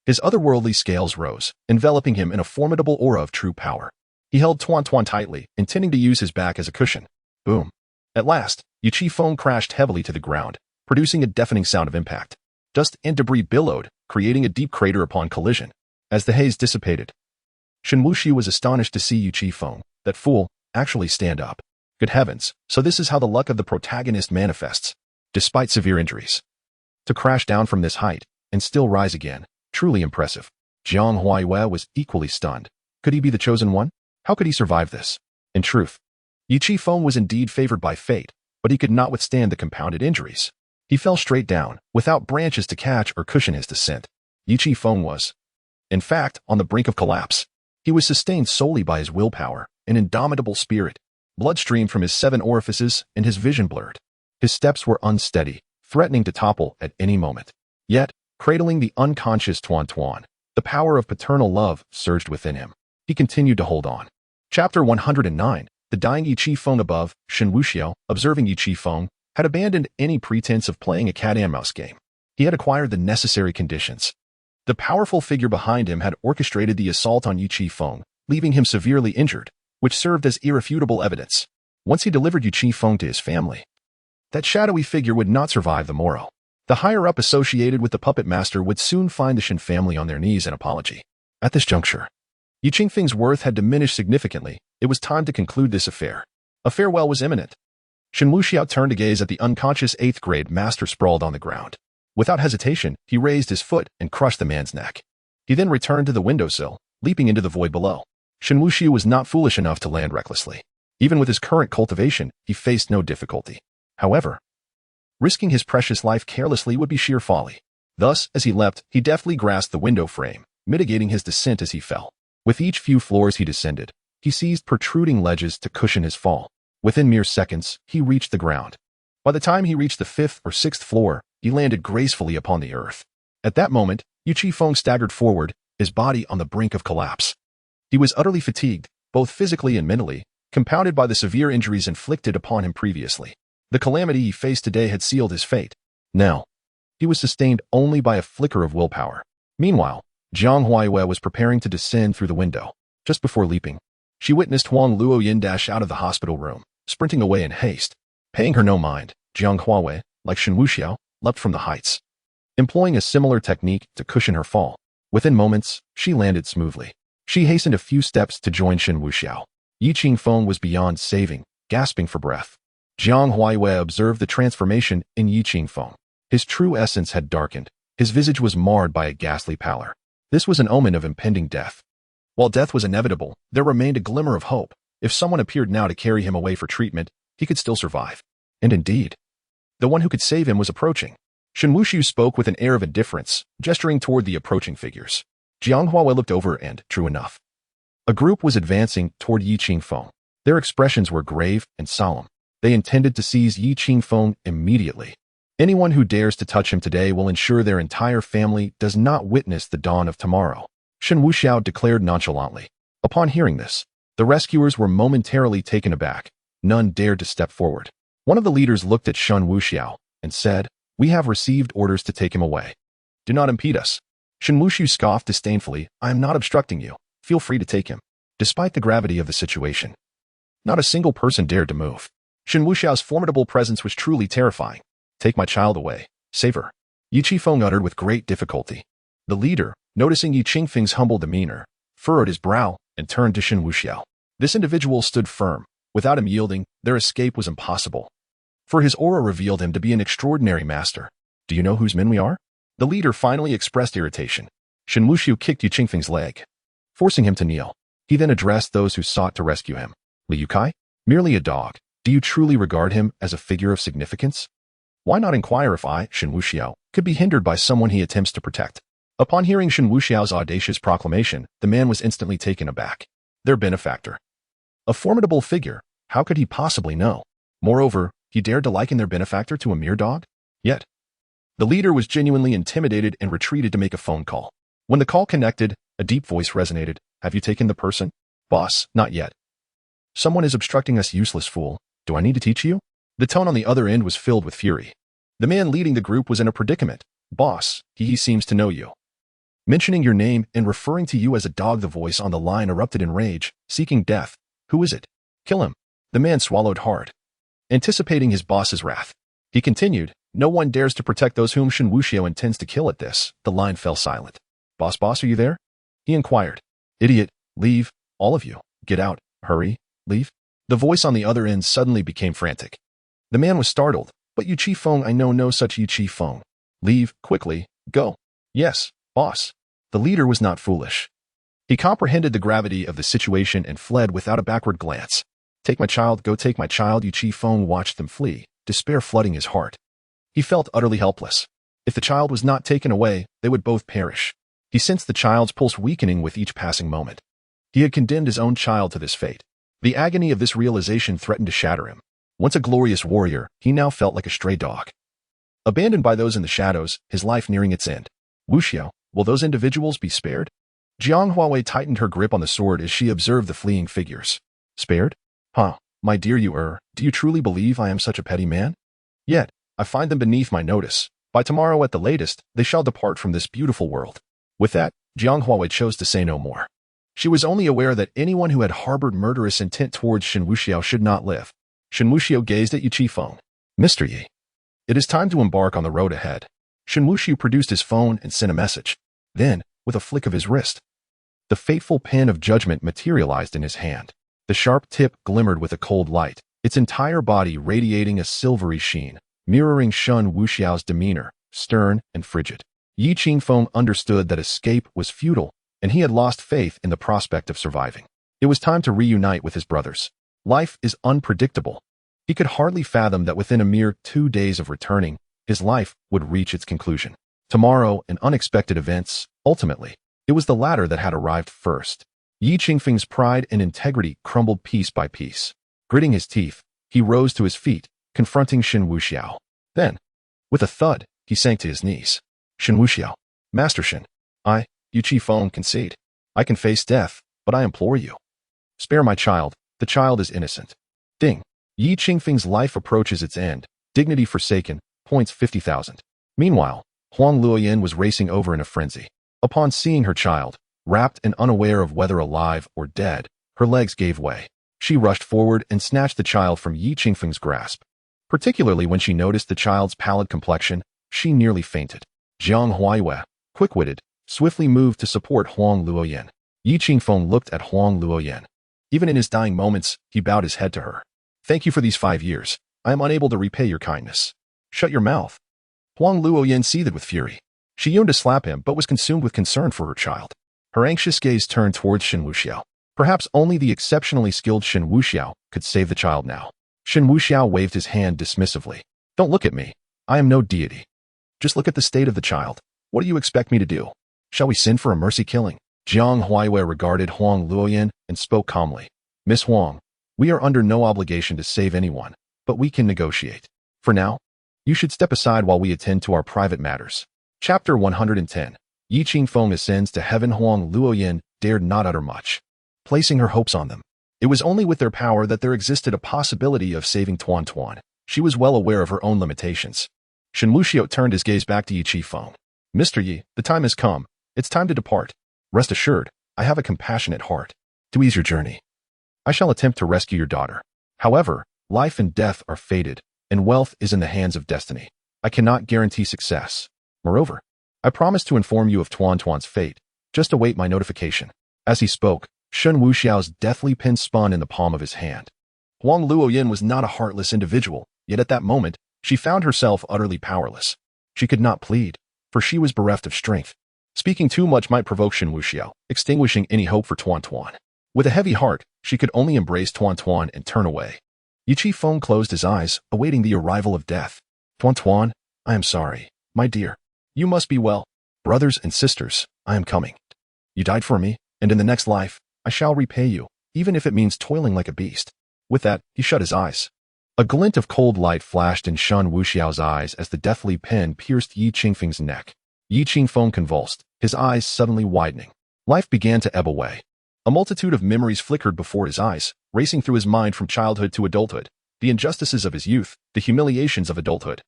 his otherworldly scales rose, enveloping him in a formidable aura of true power. He held Tuan tightly, intending to use his back as a cushion. Boom. At last, Yi Qifeng crashed heavily to the ground, producing a deafening sound of impact. Dust and debris billowed, creating a deep crater upon collision. As the haze dissipated, Shen Wuxiao was astonished to see Yi Qifeng, that fool, actually stand up. Good heavens, so this is how the luck of the protagonist manifests, despite severe injuries. To crash down from this height, and still rise again, truly impressive. Jiang Huaiyue was equally stunned. Could he be the chosen one? How could he survive this? In truth, Yi Qifeng was indeed favored by fate, but he could not withstand the compounded injuries. He fell straight down, without branches to catch or cushion his descent. Yi Qifeng was, in fact, on the brink of collapse. He was sustained solely by his willpower, an indomitable spirit. Blood streamed from his 7 orifices, and his vision blurred. His steps were unsteady, threatening to topple at any moment. Yet, cradling the unconscious Tuan, the power of paternal love surged within him. He continued to hold on. Chapter 109. The dying Yi Qifeng. Above, Shen Wuxiao, observing Yi Qifeng, had abandoned any pretense of playing a cat-and-mouse game. He had acquired the necessary conditions. The powerful figure behind him had orchestrated the assault on Yi Qifeng, leaving him severely injured, which served as irrefutable evidence. Once he delivered Yi Qifeng to his family, that shadowy figure would not survive the morrow. The higher-up associated with the puppet master would soon find the Shen family on their knees in apology. At this juncture, Yi Qifeng's worth had diminished significantly. It was time to conclude this affair. A farewell was imminent. Shen Wuxiao turned to gaze at the unconscious 8th-grade master sprawled on the ground. Without hesitation, he raised his foot and crushed the man's neck. He then returned to the windowsill, leaping into the void below. Shen Wuxiao was not foolish enough to land recklessly. Even with his current cultivation, he faced no difficulty. However, risking his precious life carelessly would be sheer folly. Thus, as he leapt, he deftly grasped the window frame, mitigating his descent as he fell. With each few floors he descended, he seized protruding ledges to cushion his fall. Within mere seconds, he reached the ground. By the time he reached the 5th or 6th floor, he landed gracefully upon the earth. At that moment, Yi Qifeng staggered forward, his body on the brink of collapse. He was utterly fatigued, both physically and mentally, compounded by the severe injuries inflicted upon him previously. The calamity he faced today had sealed his fate. Now, he was sustained only by a flicker of willpower. Meanwhile, Jiang Huaiyue was preparing to descend through the window. Just before leaping, she witnessed Huang Luoyan dash out of the hospital room, sprinting away in haste. Paying her no mind, Jiang Huaiyue, like Shen Wuxiao, leapt from the heights, employing a similar technique to cushion her fall. Within moments, she landed smoothly. She hastened a few steps to join Shen Wuxiao. Yi Qifeng was beyond saving, gasping for breath. Jiang Huaiyue observed the transformation in Yi Qifeng. His true essence had darkened. His visage was marred by a ghastly pallor. This was an omen of impending death. While death was inevitable, there remained a glimmer of hope. If someone appeared now to carry him away for treatment, he could still survive. And indeed, the one who could save him was approaching. Shen Wuxiao spoke with an air of indifference, gesturing toward the approaching figures. Jiang Huaiyue looked over and, true enough, a group was advancing toward Yi Qifeng. Their expressions were grave and solemn. They intended to seize Yi Qifeng immediately. Anyone who dares to touch him today will ensure their entire family does not witness the dawn of tomorrow, Shen Wuxiao declared nonchalantly. Upon hearing this, the rescuers were momentarily taken aback. None dared to step forward. One of the leaders looked at Shen Wuxiao and said, "We have received orders to take him away. Do not impede us." Shen Wuxiao scoffed disdainfully, "I am not obstructing you. Feel free to take him." Despite the gravity of the situation, not a single person dared to move. Shen Wuxiao's formidable presence was truly terrifying. "Take my child away. Save her," Yi Qifeng uttered with great difficulty. The leader, noticing Yi Qifeng's humble demeanor, furrowed his brow and turned to Shen Wuxiao. This individual stood firm. Without him yielding, their escape was impossible. For his aura revealed him to be an extraordinary master. Do you know whose men we are? The leader finally expressed irritation. Shen Wuxiao kicked Yu Qingfeng's leg, forcing him to kneel. He then addressed those who sought to rescue him. Li Yukai? Merely a dog. Do you truly regard him as a figure of significance? Why not inquire if I, Shen Wuxiao, could be hindered by someone he attempts to protect? Upon hearing Shen Wuxiao's audacious proclamation, the man was instantly taken aback. Their benefactor. A formidable figure, how could he possibly know? Moreover, he dared to liken their benefactor to a mere dog? Yet, the leader was genuinely intimidated and retreated to make a phone call. When the call connected, a deep voice resonated. Have you taken the person? Boss, not yet. Someone is obstructing us, useless fool. Do I need to teach you? The tone on the other end was filled with fury. The man leading the group was in a predicament. Boss, he seems to know you. Mentioning your name and referring to you as a dog, the voice on the line erupted in rage, seeking death. Who is it? Kill him. The man swallowed hard, anticipating his boss's wrath. He continued, no one dares to protect those whom Shen Wuxiao intends to kill. At this, the line fell silent. Boss, are you there? He inquired. Idiot, leave, all of you. Get out, hurry, leave. The voice on the other end suddenly became frantic. The man was startled. But Yu Qifeng, I know no such Yu Qifeng. Leave, quickly, go. Yes, boss. The leader was not foolish. He comprehended the gravity of the situation and fled without a backward glance. Take my child, go take my child. Yu Qifeng watched them flee, despair flooding his heart. He felt utterly helpless. If the child was not taken away, they would both perish. He sensed the child's pulse weakening with each passing moment. He had condemned his own child to this fate. The agony of this realization threatened to shatter him. Once a glorious warrior, he now felt like a stray dog. Abandoned by those in the shadows, his life nearing its end. Wuxiao, will those individuals be spared? Jiang Huawei tightened her grip on the sword as she observed the fleeing figures. Spared? Huh, my dear do you truly believe I am such a petty man? Yet, I find them beneath my notice. By tomorrow at the latest, they shall depart from this beautiful world. With that, Jiang Huawei chose to say no more. She was only aware that anyone who had harbored murderous intent towards Shen Wuxiao should not live. Shen Wuxiao gazed at Yu Qifeng. Mr. Yi, it is time to embark on the road ahead. Shen Wuxiao produced his phone and sent a message. Then, with a flick of his wrist, the fateful pen of judgment materialized in his hand. The sharp tip glimmered with a cold light, its entire body radiating a silvery sheen, mirroring Shen Wuxiao's demeanor, stern and frigid. Yi Qingfeng understood that escape was futile, and he had lost faith in the prospect of surviving. It was time to reunite with his brothers. Life is unpredictable. He could hardly fathom that within a mere 2 days of returning, his life would reach its conclusion. Tomorrow, and unexpected events, ultimately, it was the latter that had arrived first. Yi Qingfeng's pride and integrity crumbled piece by piece. Gritting his teeth, he rose to his feet, confronting Shen Wuxiao. Then, with a thud, he sank to his knees. Shen Wuxiao, Master Shen, Yu Qifeng, concede. I can face death, but I implore you. Spare my child, the child is innocent. Ding. Yi Qingfeng's life approaches its end, dignity forsaken, points 50,000. Meanwhile, Huang Luoyan was racing over in a frenzy. Upon seeing her child, wrapped and unaware of whether alive or dead, her legs gave way. She rushed forward and snatched the child from Yi Qingfeng's grasp. Particularly when she noticed the child's pallid complexion, she nearly fainted. Jiang Huaiwei, quick-witted, swiftly moved to support Huang Luoyan. Yi Qingfeng looked at Huang Luoyan. Even in his dying moments, he bowed his head to her. Thank you for these 5 years. I am unable to repay your kindness. Shut your mouth. Huang Luoyan seethed with fury. She yearned to slap him but was consumed with concern for her child. Her anxious gaze turned towards Shen Wuxiao. Perhaps only the exceptionally skilled Shen Wuxiao could save the child now. Shen Wuxiao waved his hand dismissively. Don't look at me. I am no deity. Just look at the state of the child. What do you expect me to do? Shall we send for a mercy killing? Jiang Huaiwei regarded Huang Luoyan and spoke calmly. Miss Huang, we are under no obligation to save anyone, but we can negotiate. For now, you should step aside while we attend to our private matters. Chapter 110. Yi Qingfeng ascends to heaven. Huang Luoyan dared not utter much, placing her hopes on them. It was only with their power that there existed a possibility of saving Tuan Tuan. She was well aware of her own limitations. Shen Wuxiao turned his gaze back to Yi Qifeng. Mr. Yi, the time has come. It's time to depart. Rest assured, I have a compassionate heart. To ease your journey, I shall attempt to rescue your daughter. However, life and death are fated, and wealth is in the hands of destiny. I cannot guarantee success. Moreover, I promise to inform you of Tuan Tuan's fate. Just await my notification. As he spoke, Shen Wuxiao's deathly pen spun in the palm of his hand. Huang Luoyin was not a heartless individual, yet at that moment, she found herself utterly powerless. She could not plead, for she was bereft of strength. Speaking too much might provoke Shen Wuxiao, extinguishing any hope for Tuan Tuan. With a heavy heart, she could only embrace Tuan Tuan and turn away. Yi Qifeng closed his eyes, awaiting the arrival of death. Tuan Tuan, I am sorry, my dear. You must be well. Brothers and sisters, I am coming. You died for me, and in the next life, I shall repay you, even if it means toiling like a beast. With that, he shut his eyes. A glint of cold light flashed in Shen Wuxiao's eyes as the deathly pen pierced Yi Qingfeng's neck. Yi Qingfeng convulsed, his eyes suddenly widening. Life began to ebb away. A multitude of memories flickered before his eyes, racing through his mind from childhood to adulthood, the injustices of his youth, the humiliations of adulthood.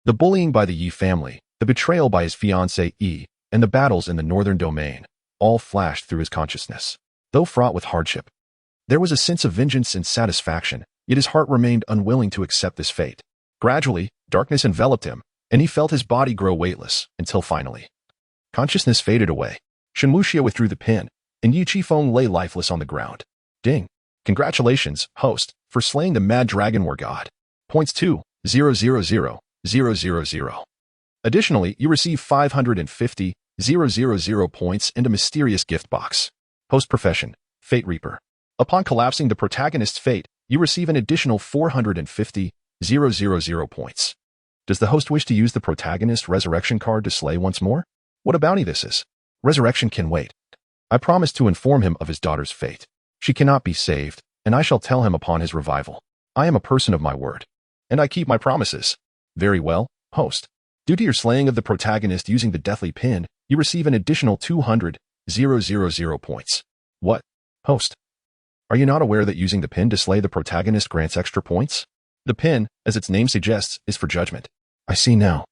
The bullying by the Yi family, the betrayal by his fiancée Yi, and the battles in the northern domain, all flashed through his consciousness. Though fraught with hardship, there was a sense of vengeance and satisfaction, yet his heart remained unwilling to accept this fate. Gradually, darkness enveloped him, and he felt his body grow weightless, until finally, consciousness faded away. Shen Wuxiao withdrew the pin, and Yi Qifeng lay lifeless on the ground. Ding! Congratulations, host, for slaying the mad dragon war god. Points 2,000,000. Additionally, you receive 550,000 points and a mysterious gift box. Host profession, Fate Reaper. Upon collapsing the protagonist's fate, you receive an additional 450,000 points. Does the host wish to use the protagonist resurrection card to slay once more? What a bounty this is. Resurrection can wait. I promise to inform him of his daughter's fate. She cannot be saved, and I shall tell him upon his revival. I am a person of my word, and I keep my promises. Very well, host. Due to your slaying of the protagonist using the deathly pin, you receive an additional 200,000 points. What? Host. Are you not aware that using the pin to slay the protagonist grants extra points? The pin, as its name suggests, is for judgment. I see now.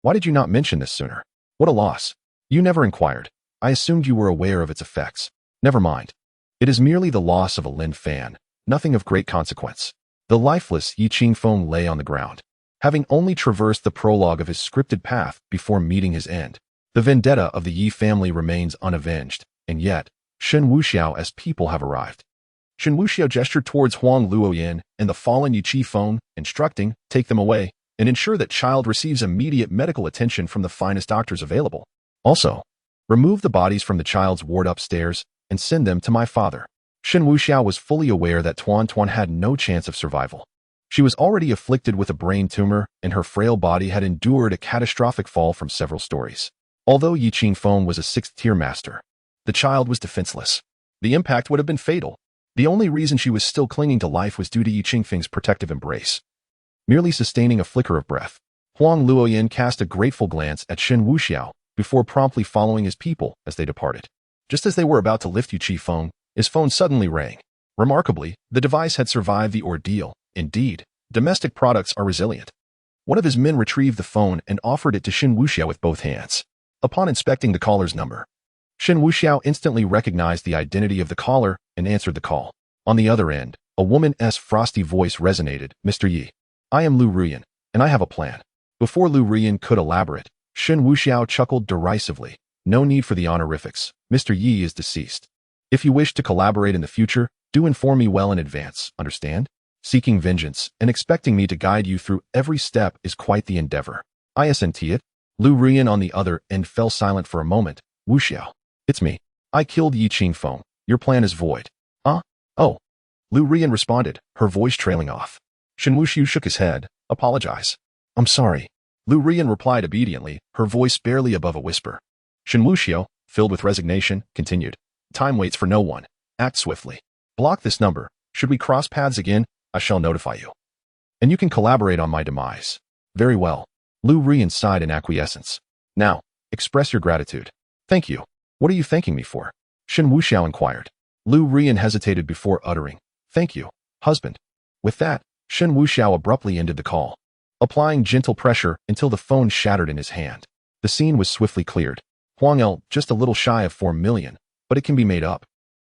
Why did you not mention this sooner? What a loss. You never inquired. I assumed you were aware of its effects. Never mind. It is merely the loss of a Lin fan, nothing of great consequence. The lifeless Yi Qingfeng lay on the ground, having only traversed the prologue of his scripted path before meeting his end. The vendetta of the Yi family remains unavenged, and yet, Shen Wuxiao's people have arrived. Shen Wuxiao gestured towards Huang Luoyin and the fallen Yi Qifeng, instructing, take them away, and ensure that child receives immediate medical attention from the finest doctors available. Also, remove the bodies from the child's ward upstairs and send them to my father. Shen Wuxiao was fully aware that Tuan Tuan had no chance of survival. She was already afflicted with a brain tumor, and her frail body had endured a catastrophic fall from several stories. Although Yi Qingfeng was a 6th-tier master, the child was defenseless. The impact would have been fatal. The only reason she was still clinging to life was due to Yi Qingfeng's protective embrace. Merely sustaining a flicker of breath, Huang Luoyin cast a grateful glance at Shen Wuxiao before promptly following his people as they departed. Just as they were about to lift Yi Qifeng, his phone suddenly rang. Remarkably, the device had survived the ordeal. Indeed, domestic products are resilient. One of his men retrieved the phone and offered it to Shen Wuxiao with both hands. Upon inspecting the caller's number, Shen Wuxiao instantly recognized the identity of the caller and answered the call. On the other end, a woman's frosty voice resonated. Mr. Yi, I am Lu Ruyan, and I have a plan. Before Lu Ruyan could elaborate, Shen Wuxiao chuckled derisively. No need for the honorifics. Mr. Yi is deceased. If you wish to collaborate in the future, do inform me well in advance, understand? Seeking vengeance and expecting me to guide you through every step is quite the endeavor. I assent it. Lu Ruyan on the other end fell silent for a moment. Wuxiao. It's me. I killed Yi Qingfeng. Your plan is void. Huh? Oh. Lu Ruyan responded, her voice trailing off. Shen Wuxiao shook his head. Apologize. I'm sorry. Lu Ruyan replied obediently, her voice barely above a whisper. Shen Wuxiao, filled with resignation, continued. Time waits for no one. Act swiftly. Block this number. Should we cross paths again, I shall notify you. And you can collaborate on my demise. Very well. Lu Ruyan sighed in acquiescence. Now, express your gratitude. Thank you. What are you thanking me for? Shen Wuxiao inquired. Lu Ruyan hesitated before uttering. Thank you, husband. With that, Shen Wuxiao abruptly ended the call, applying gentle pressure until the phone shattered in his hand. The scene was swiftly cleared. Huang El, just a little shy of 4 million, but it can be made up.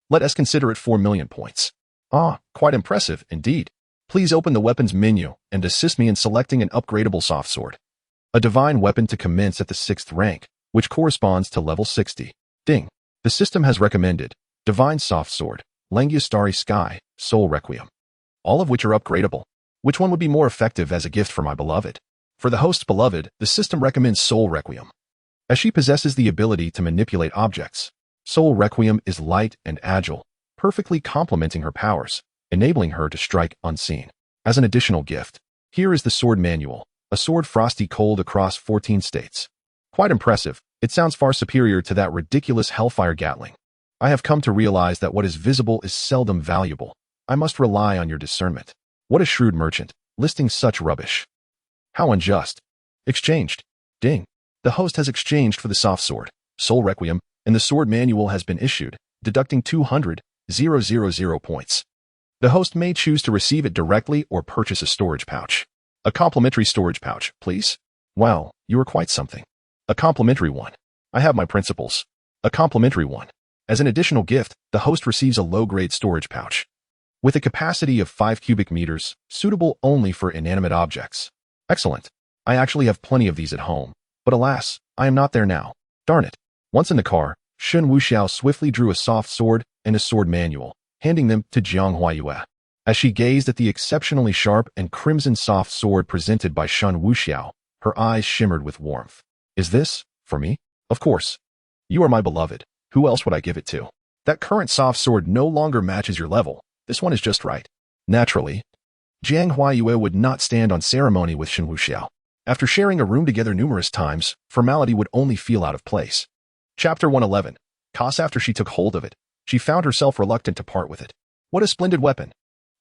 Let us consider it 4 million points. Ah, quite impressive, indeed. Please open the weapons menu and assist me in selecting an upgradable soft sword. A divine weapon to commence at the 6th rank, which corresponds to level 60. Ding. The system has recommended divine soft sword, languid starry sky, soul requiem. All of which are upgradable. Which one would be more effective as a gift for my beloved? For the host's beloved, the system recommends soul requiem. As she possesses the ability to manipulate objects, soul requiem is light and agile, perfectly complementing her powers, enabling her to strike unseen. As an additional gift, here is the sword manual, a sword frosty cold across 14 states. Quite impressive. It sounds far superior to that ridiculous Hellfire Gatling. I have come to realize that what is visible is seldom valuable. I must rely on your discernment. What a shrewd merchant, listing such rubbish. How unjust. Exchanged. Ding. The host has exchanged for the soft sword, soul requiem, and the sword manual has been issued, deducting 200,000 points. The host may choose to receive it directly or purchase a storage pouch. A complimentary storage pouch, please. Wow, you are quite something. A complimentary one. I have my principles. A complimentary one. As an additional gift, the host receives a low-grade storage pouch with a capacity of 5 cubic meters, suitable only for inanimate objects. Excellent. I actually have plenty of these at home, but alas, I am not there now. Darn it. Once in the car, Shen Wuxiao swiftly drew a soft sword and a sword manual, handing them to Jiang Huayue. As she gazed at the exceptionally sharp and crimson soft sword presented by Shen Wuxiao, her eyes shimmered with warmth. Is this, for me? Of course. You are my beloved. Who else would I give it to? That current soft sword no longer matches your level. This one is just right. Naturally, Jiang Huayue would not stand on ceremony with Shen Wuxiao. After sharing a room together numerous times, formality would only feel out of place. Chapter 111. Cause after she took hold of it, she found herself reluctant to part with it. What a splendid weapon.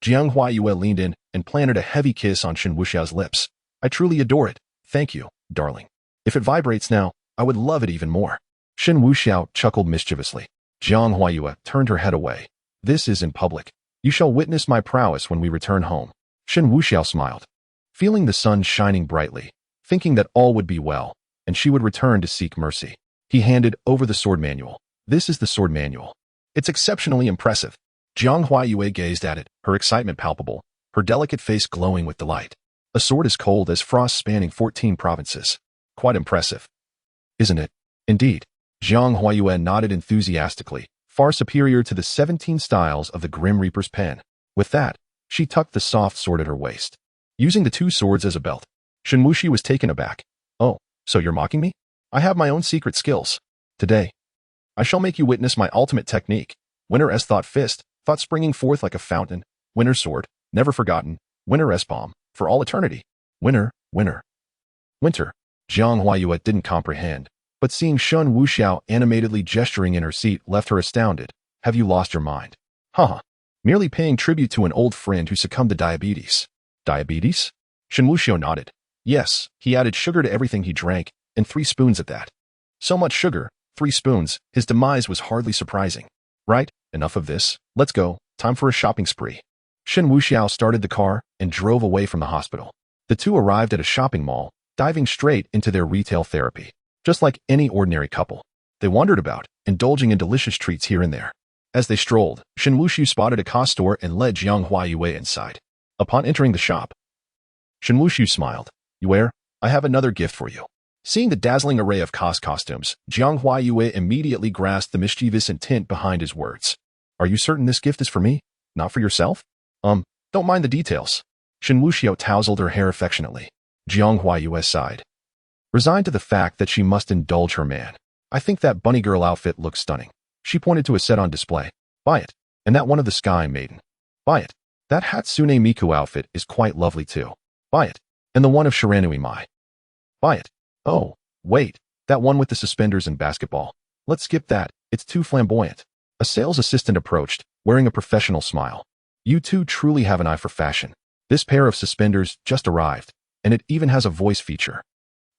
Jiang Huayue leaned in and planted a heavy kiss on Shen Wuxiao's lips. I truly adore it. Thank you, darling. If it vibrates now, I would love it even more. Shen Wuxiao chuckled mischievously. Jiang Huayue turned her head away. This is in public. You shall witness my prowess when we return home. Shen Wuxiao smiled, feeling the sun shining brightly, thinking that all would be well, and she would return to seek mercy. He handed over the sword manual. This is the sword manual. It's exceptionally impressive. Jiang Huayue gazed at it, her excitement palpable, her delicate face glowing with delight. A sword as cold as frost spanning 14 provinces. Quite impressive. Isn't it? Indeed. Jiang Huayue nodded enthusiastically, far superior to the 17 styles of the Grim Reaper's pen. With that, she tucked the soft sword at her waist, using the two swords as a belt. Shen Wuxi was taken aback. Oh, so you're mocking me? I have my own secret skills. Today, I shall make you witness my ultimate technique. Winner S thought fist, thought springing forth like a fountain. Winner sword, never forgotten. Winner S palm, for all eternity. Winner, winner. Winter. Jiang Huayue didn't comprehend, but seeing Shen Wuxiao animatedly gesturing in her seat left her astounded. Have you lost your mind? Haha. Merely paying tribute to an old friend who succumbed to diabetes. Diabetes? Shen Wuxiao nodded. Yes, he added sugar to everything he drank, and 3 spoons at that. So much sugar, 3 spoons, his demise was hardly surprising. Right, enough of this. Let's go. Time for a shopping spree. Shen Wuxiao started the car and drove away from the hospital. The two arrived at a shopping mall, diving straight into their retail therapy. Just like any ordinary couple, they wandered about, indulging in delicious treats here and there. As they strolled, Shen Wuxiao spotted a cos store and led Jiang Huayue inside. Upon entering the shop, Shen Wuxiao smiled. Yue, I have another gift for you. Seeing the dazzling array of cos costumes, Jiang Huayue immediately grasped the mischievous intent behind his words. Are you certain this gift is for me? Not for yourself? Don't mind the details. Shen Wuxiao tousled her hair affectionately. Jiang Huayue sighed, resigned to the fact that she must indulge her man. I think that bunny girl outfit looks stunning. She pointed to a set on display. Buy it. And that one of the Sky Maiden. Buy it. That Hatsune Miku outfit is quite lovely too. Buy it. And the one of Shiranui Mai. Buy it. Oh, wait. That one with the suspenders and basketball. Let's skip that. It's too flamboyant. A sales assistant approached, wearing a professional smile. You two truly have an eye for fashion. This pair of suspenders just arrived, and it even has a voice feature.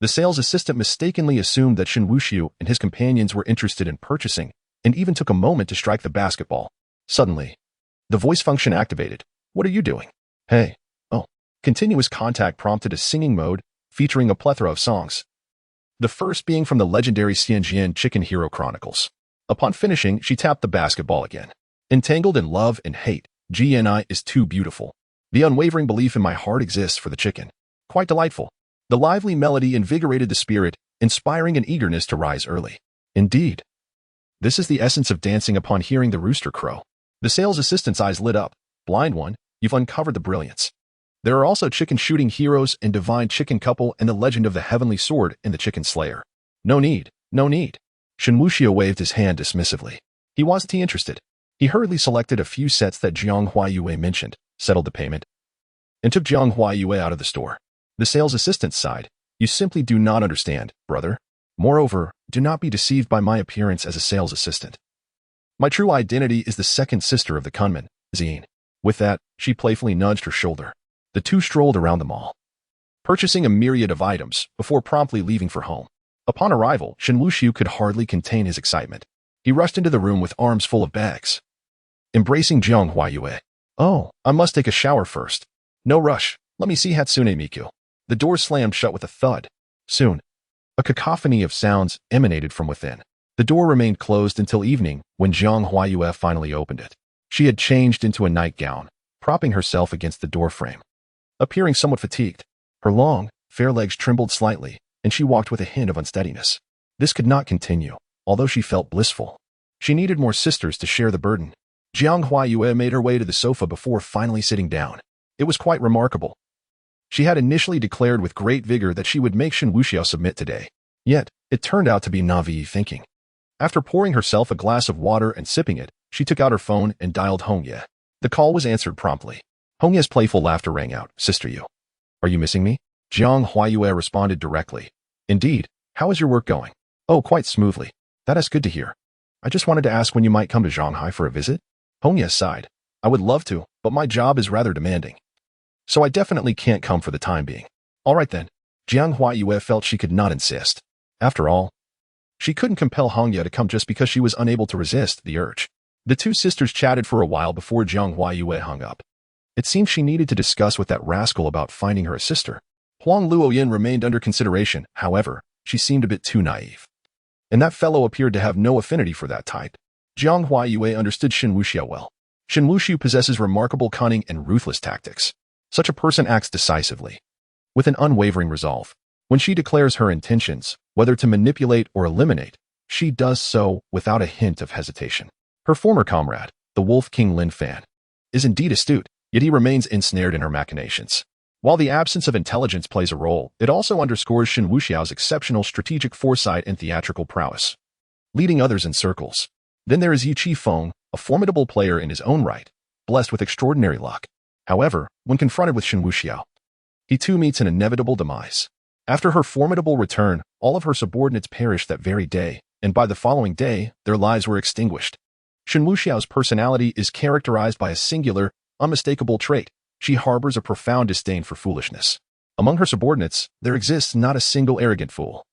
The sales assistant mistakenly assumed that Shen Wuxiao and his companions were interested in purchasing, and even took a moment to strike the basketball. Suddenly, the voice function activated. What are you doing? Hey. Oh. Continuous contact prompted a singing mode, featuring a plethora of songs. The first being from the legendary Xianjian Chicken Hero Chronicles. Upon finishing, she tapped the basketball again. Entangled in love and hate, GNI is too beautiful. The unwavering belief in my heart exists for the chicken. Quite delightful. The lively melody invigorated the spirit, inspiring an eagerness to rise early. Indeed. This is the essence of dancing upon hearing the rooster crow. The sales assistant's eyes lit up. Blind one, you've uncovered the brilliance. There are also chicken shooting heroes and divine chicken couple and the legend of the heavenly sword in the chicken slayer. No need, no need. Shen Wuxiao waved his hand dismissively. He wasn't interested. He hurriedly selected a few sets that Jiang Huayue mentioned, settled the payment, and took Jiang Huayue out of the store. The sales assistant sighed. You simply do not understand, brother. Moreover, do not be deceived by my appearance as a sales assistant. My true identity is the second sister of the Kunman, Zine. With that, she playfully nudged her shoulder. The two strolled around the mall, purchasing a myriad of items before promptly leaving for home. Upon arrival, Shen Wuxiao could hardly contain his excitement. He rushed into the room with arms full of bags, embracing Jiang Huayue. Oh, I must take a shower first. No rush, let me see Hatsune Miku. The door slammed shut with a thud. Soon, a cacophony of sounds emanated from within. The door remained closed until evening when Jiang Huayue finally opened it. She had changed into a nightgown, propping herself against the doorframe. Appearing somewhat fatigued, her long, fair legs trembled slightly, and she walked with a hint of unsteadiness. This could not continue, although she felt blissful. She needed more sisters to share the burden. Jiang Huayue made her way to the sofa before finally sitting down. It was quite remarkable. She had initially declared with great vigor that she would make Shen Wuxiao submit today. Yet, it turned out to be naive thinking. After pouring herself a glass of water and sipping it, she took out her phone and dialed Hongye. The call was answered promptly. Hongye's playful laughter rang out. Sister you. Are you missing me? Jiang Huayue responded directly. Indeed. How is your work going? Oh, quite smoothly. That is good to hear. I just wanted to ask when you might come to Shanghai for a visit. Hongye sighed. I would love to, but my job is rather demanding. So I definitely can't come for the time being. All right then. Jiang Huayue felt she could not insist. After all, she couldn't compel Hongye to come just because she was unable to resist the urge. The two sisters chatted for a while before Jiang Huayue hung up. It seemed she needed to discuss with that rascal about finding her a sister. Huang Luoyin remained under consideration, however, she seemed a bit too naive. And that fellow appeared to have no affinity for that type. Jiang Huayue understood Shen Wuxiao well. Shen Wuxiao possesses remarkable cunning and ruthless tactics. Such a person acts decisively, with an unwavering resolve. When she declares her intentions, whether to manipulate or eliminate, she does so without a hint of hesitation. Her former comrade, the Wolf King Lin Fan, is indeed astute, yet he remains ensnared in her machinations. While the absence of intelligence plays a role, it also underscores Shen Wuxiao's exceptional strategic foresight and theatrical prowess, leading others in circles. Then there is Yi Qifeng, a formidable player in his own right, blessed with extraordinary luck. However, when confronted with Shen Wuxiao, he too meets an inevitable demise. After her formidable return, all of her subordinates perished that very day, and by the following day, their lives were extinguished. Shen Wuxiao's personality is characterized by a singular, unmistakable trait. She harbors a profound disdain for foolishness. Among her subordinates, there exists not a single arrogant fool.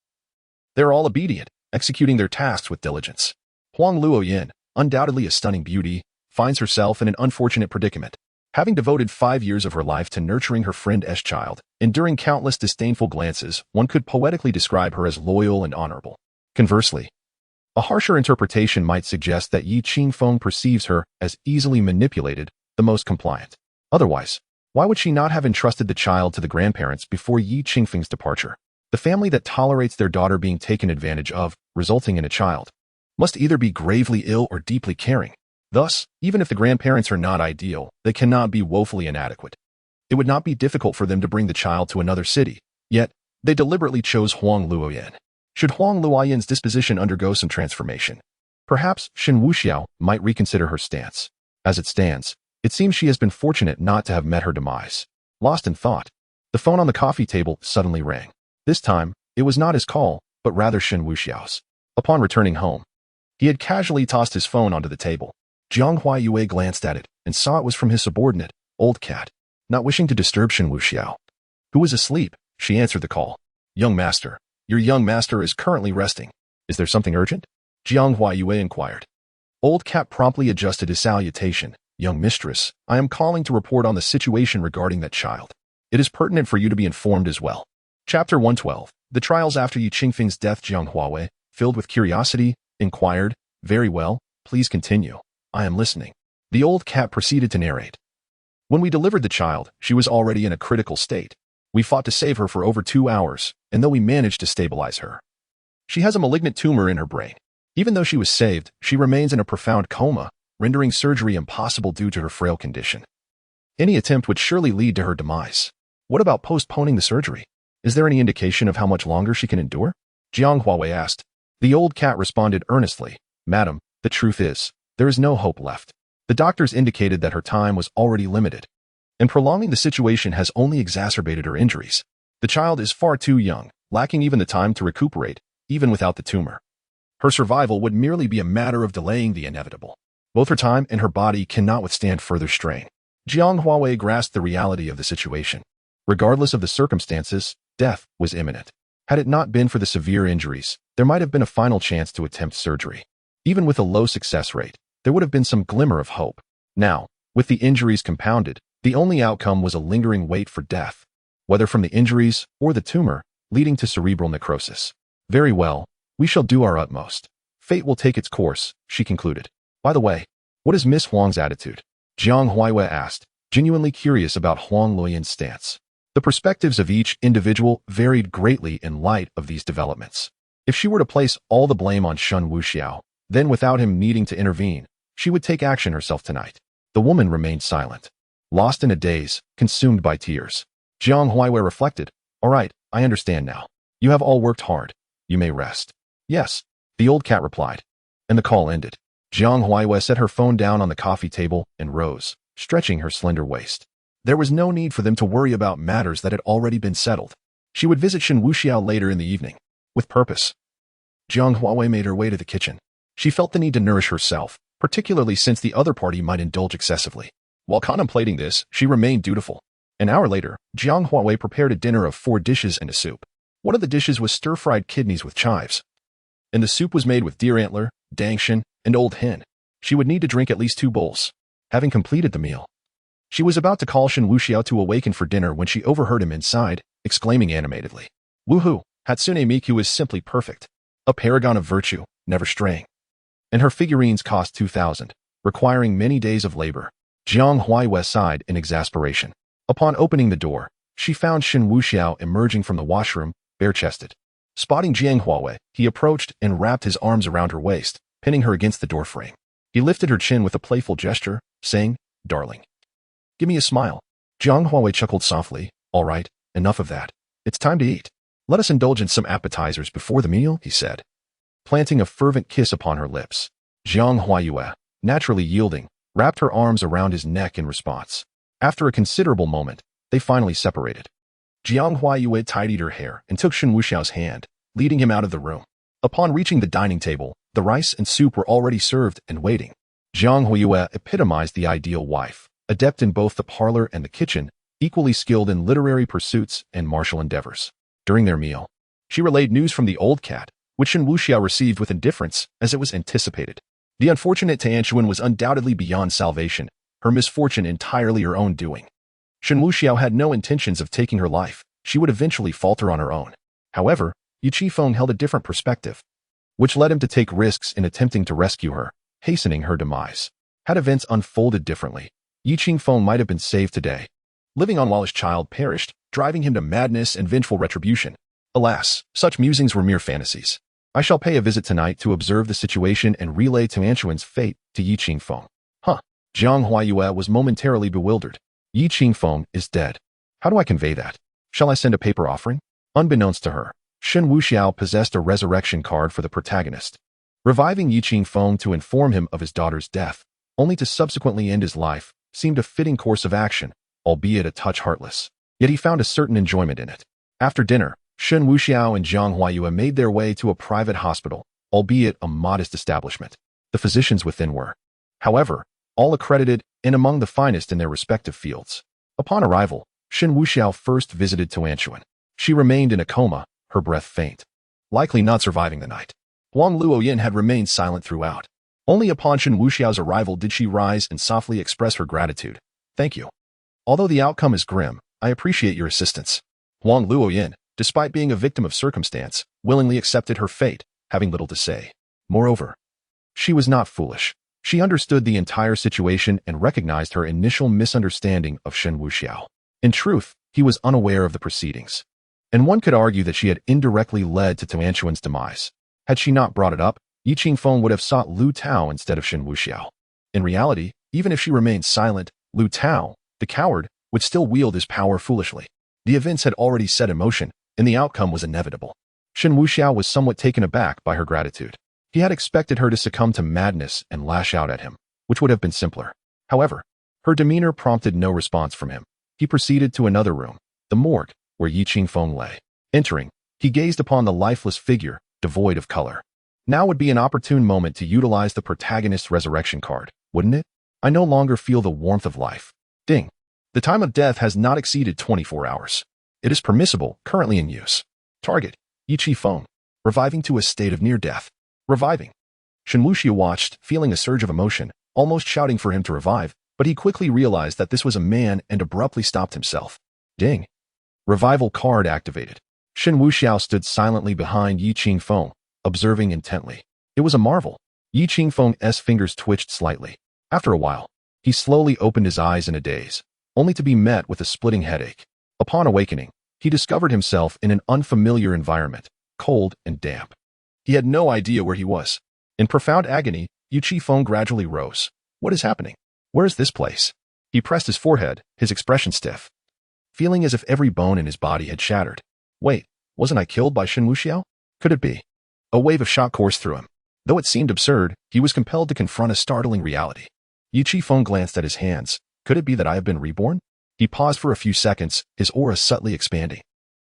They are all obedient, executing their tasks with diligence. Huang Luoyin, undoubtedly a stunning beauty, finds herself in an unfortunate predicament. Having devoted 5 years of her life to nurturing her friend S child, enduring countless disdainful glances, one could poetically describe her as loyal and honorable. Conversely, a harsher interpretation might suggest that Yi Qingfeng perceives her as easily manipulated, the most compliant. Otherwise, why would she not have entrusted the child to the grandparents before Yi Qingfeng's departure? The family that tolerates their daughter being taken advantage of, resulting in a child, must either be gravely ill or deeply caring. Thus, even if the grandparents are not ideal, they cannot be woefully inadequate. It would not be difficult for them to bring the child to another city, yet they deliberately chose Huang Luoyin. Should Huang Luoyin's disposition undergo some transformation, perhaps Shen Wuxiao might reconsider her stance. As it stands, it seems she has been fortunate not to have met her demise. Lost in thought, the phone on the coffee table suddenly rang. This time, it was not his call, but rather Shen Wuxiao's. Upon returning home, he had casually tossed his phone onto the table. Jiang Huayue glanced at it and saw it was from his subordinate, Old Cat. Not wishing to disturb Shen Wuxiao, who was asleep, she answered the call. Young master, your young master is currently resting. Is there something urgent? Jiang Huayue inquired. Old Cat promptly adjusted his salutation. Young mistress, I am calling to report on the situation regarding that child. It is pertinent for you to be informed as well. Chapter 112. The trials after Yi Qingfeng's death. Jiang Huayue, filled with curiosity, inquired. Very well, please continue. I am listening. The old cat proceeded to narrate. When we delivered the child, she was already in a critical state. We fought to save her for over 2 hours, and though we managed to stabilize her, she has a malignant tumor in her brain. Even though she was saved, she remains in a profound coma, rendering surgery impossible due to her frail condition. Any attempt would surely lead to her demise. What about postponing the surgery? Is there any indication of how much longer she can endure? Jiang Huawei asked. The old cat responded earnestly, Madam, the truth is, there is no hope left. The doctors indicated that her time was already limited, and prolonging the situation has only exacerbated her injuries. The child is far too young, lacking even the time to recuperate, even without the tumor. Her survival would merely be a matter of delaying the inevitable. Both her time and her body cannot withstand further strain. Jiang Huawei grasped the reality of the situation. Regardless of the circumstances, death was imminent. Had it not been for the severe injuries, there might have been a final chance to attempt surgery. Even with a low success rate, there would have been some glimmer of hope. Now, with the injuries compounded, the only outcome was a lingering wait for death, whether from the injuries or the tumor, leading to cerebral necrosis. Very well, we shall do our utmost. Fate will take its course, she concluded. By the way, what is Miss Huang's attitude? Jiang Huaiwei asked, genuinely curious about Huang Luoyin's stance. The perspectives of each individual varied greatly in light of these developments. If she were to place all the blame on Shen Wuxiao, then without him needing to intervene, she would take action herself tonight. The woman remained silent, lost in a daze, consumed by tears. Jiang Huaiwei reflected, All right, I understand now. You have all worked hard. You may rest. Yes, the old cat replied. And the call ended. Jiang Huaiwei set her phone down on the coffee table and rose, stretching her slender waist. There was no need for them to worry about matters that had already been settled. She would visit Shen Wuxiao later in the evening, with purpose. Jiang Huawei made her way to the kitchen. She felt the need to nourish herself, particularly since the other party might indulge excessively. While contemplating this, she remained dutiful. An hour later, Jiang Huawei prepared a dinner of 4 dishes and a soup. One of the dishes was stir-fried kidneys with chives, and the soup was made with deer antler, dangshan, and old hen. She would need to drink at least 2 bowls. Having completed the meal, she was about to call Shen Wuxiao to awaken for dinner when she overheard him inside, exclaiming animatedly, Woohoo! Hatsune Miku is simply perfect. A paragon of virtue, never straying. And her figurines cost 2,000, requiring many days of labor. Jiang Huaiwei sighed in exasperation. Upon opening the door, she found Shen Wuxiao emerging from the washroom, bare-chested. Spotting Jiang Huawei, he approached and wrapped his arms around her waist, pinning her against the doorframe. He lifted her chin with a playful gesture, saying, Darling, give me a smile. Jiang Huawei chuckled softly. All right, enough of that. It's time to eat. Let us indulge in some appetizers before the meal, he said, planting a fervent kiss upon her lips. Jiang Huaiwei, naturally yielding, wrapped her arms around his neck in response. After a considerable moment, they finally separated. Jiang Huaiwei tidied her hair and took Shen Wuxiao's hand, leading him out of the room. Upon reaching the dining table, the rice and soup were already served and waiting. Jiang Huaiwei epitomized the ideal wife, adept in both the parlor and the kitchen, equally skilled in literary pursuits and martial endeavors. During their meal, she relayed news from the old cat, which Shen Wuxiao received with indifference, as it was anticipated. The unfortunate Tianquan was undoubtedly beyond salvation, her misfortune entirely her own doing. Shen Wuxiao had no intentions of taking her life. She would eventually falter on her own. However, Yu Qifeng held a different perspective, which led him to take risks in attempting to rescue her, hastening her demise. Had events unfolded differently, Yu Qifeng might have been saved today, living on while his child perished, driving him to madness and vengeful retribution. Alas, such musings were mere fantasies. I shall pay a visit tonight to observe the situation and relay Tianquan's fate to Yu Qifeng. Jiang Huaiwei was momentarily bewildered. Yu Qifeng is dead. How do I convey that? Shall I send a paper offering? Unbeknownst to her, Shen Wuxiao possessed a resurrection card for the protagonist, reviving Yu Qifeng to inform him of his daughter's death, only to subsequently end his life, seemed a fitting course of action, albeit a touch heartless. Yet he found a certain enjoyment in it. After dinner, Shen Wuxiao and Jiang Huaiwei made their way to a private hospital, albeit a modest establishment. The physicians within were, however, all accredited and among the finest in their respective fields. Upon arrival, Shen Wuxiao first visited Tianquan. She remained in a coma, her breath faint, likely not surviving the night. Huang Luoyin had remained silent throughout. Only upon Shen Wuxiao's arrival did she rise and softly express her gratitude. Thank you. Although the outcome is grim, I appreciate your assistance. Huang Luoyin, despite being a victim of circumstance, willingly accepted her fate, having little to say. Moreover, she was not foolish. She understood the entire situation and recognized her initial misunderstanding of Shen Wuxiao. In truth, he was unaware of the proceedings, and one could argue that she had indirectly led to Tianquan's demise. Had she not brought it up, Yi Qingfeng would have sought Lu Tao instead of Shen Wuxiao. In reality, even if she remained silent, Lu Tao, the coward, would still wield his power foolishly. The events had already set in motion, and the outcome was inevitable. Shen Wuxiao was somewhat taken aback by her gratitude. He had expected her to succumb to madness and lash out at him, which would have been simpler. However, her demeanor prompted no response from him. He proceeded to another room, the morgue, where Yi Qingfeng lay. Entering, he gazed upon the lifeless figure, devoid of color. Now would be an opportune moment to utilize the protagonist's resurrection card, wouldn't it? I no longer feel the warmth of life. Ding. The time of death has not exceeded 24 hours. It is permissible, currently in use. Target, Yi Qingfeng, reviving to a state of near death. Reviving. Shen Wuxiao watched, feeling a surge of emotion, almost shouting for him to revive, but he quickly realized that this was a man and abruptly stopped himself. Ding. Revival card activated. Shen Wuxiao stood silently behind Yi Qingfeng, observing intently. It was a marvel. Yi Qingfeng's fingers twitched slightly. After a while, he slowly opened his eyes in a daze, only to be met with a splitting headache. Upon awakening, he discovered himself in an unfamiliar environment, cold and damp. He had no idea where he was. In profound agony, Yi Qingfeng gradually rose. What is happening? Where is this place? He pressed his forehead, his expression stiff, feeling as if every bone in his body had shattered. Wait, wasn't I killed by Shen Wuxiao? Could it be? A wave of shock coursed through him. Though it seemed absurd, he was compelled to confront a startling reality. Yi Qingfeng glanced at his hands. Could it be that I have been reborn? He paused for a few seconds, his aura subtly expanding.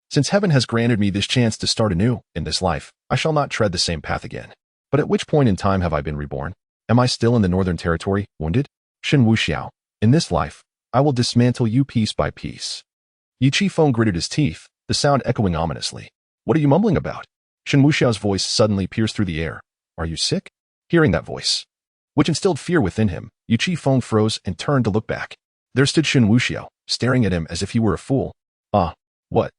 Since heaven has granted me this chance to start anew in this life, I shall not tread the same path again. But at which point in time have I been reborn? Am I still in the Northern Territory, wounded? Shen Wuxiao, in this life, I will dismantle you piece by piece. Yi Qingfeng gritted his teeth, the sound echoing ominously. What are you mumbling about? Shen Wuxiao's voice suddenly pierced through the air. Are you sick? Hearing that voice, which instilled fear within him, Yi Qingfeng froze and turned to look back. There stood Shen Wuxiao, staring at him as if he were a fool. Ah, what?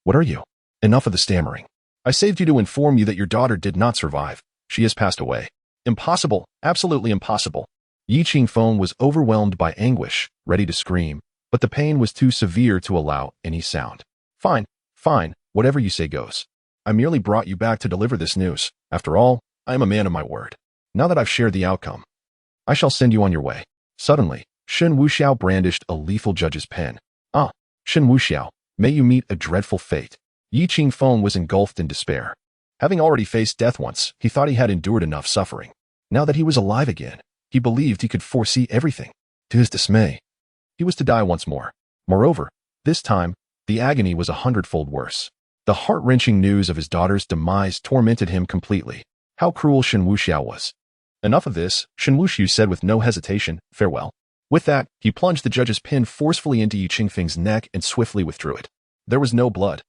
What are you? Enough of the stammering. I saved you to inform you that your daughter did not survive. She has passed away. Impossible, absolutely impossible. Yi Qingfeng was overwhelmed by anguish, ready to scream, but the pain was too severe to allow any sound. Fine, fine, whatever you say goes. I merely brought you back to deliver this news. After all, I am a man of my word. Now that I've shared the outcome, I shall send you on your way. Suddenly, Shen Wuxiao brandished a lethal judge's pen. Ah, Shen Wuxiao, may you meet a dreadful fate. Yi Qingfeng was engulfed in despair. Having already faced death once, he thought he had endured enough suffering. Now that he was alive again, he believed he could foresee everything. To his dismay, he was to die once more. Moreover, this time, the agony was 100-fold worse. The heart-wrenching news of his daughter's demise tormented him completely. How cruel Shen Wuxiao was. Enough of this, Shen Wuxiao said with no hesitation, farewell. With that, he plunged the judge's pin forcefully into Yi Qingfeng's neck and swiftly withdrew it. There was no blood.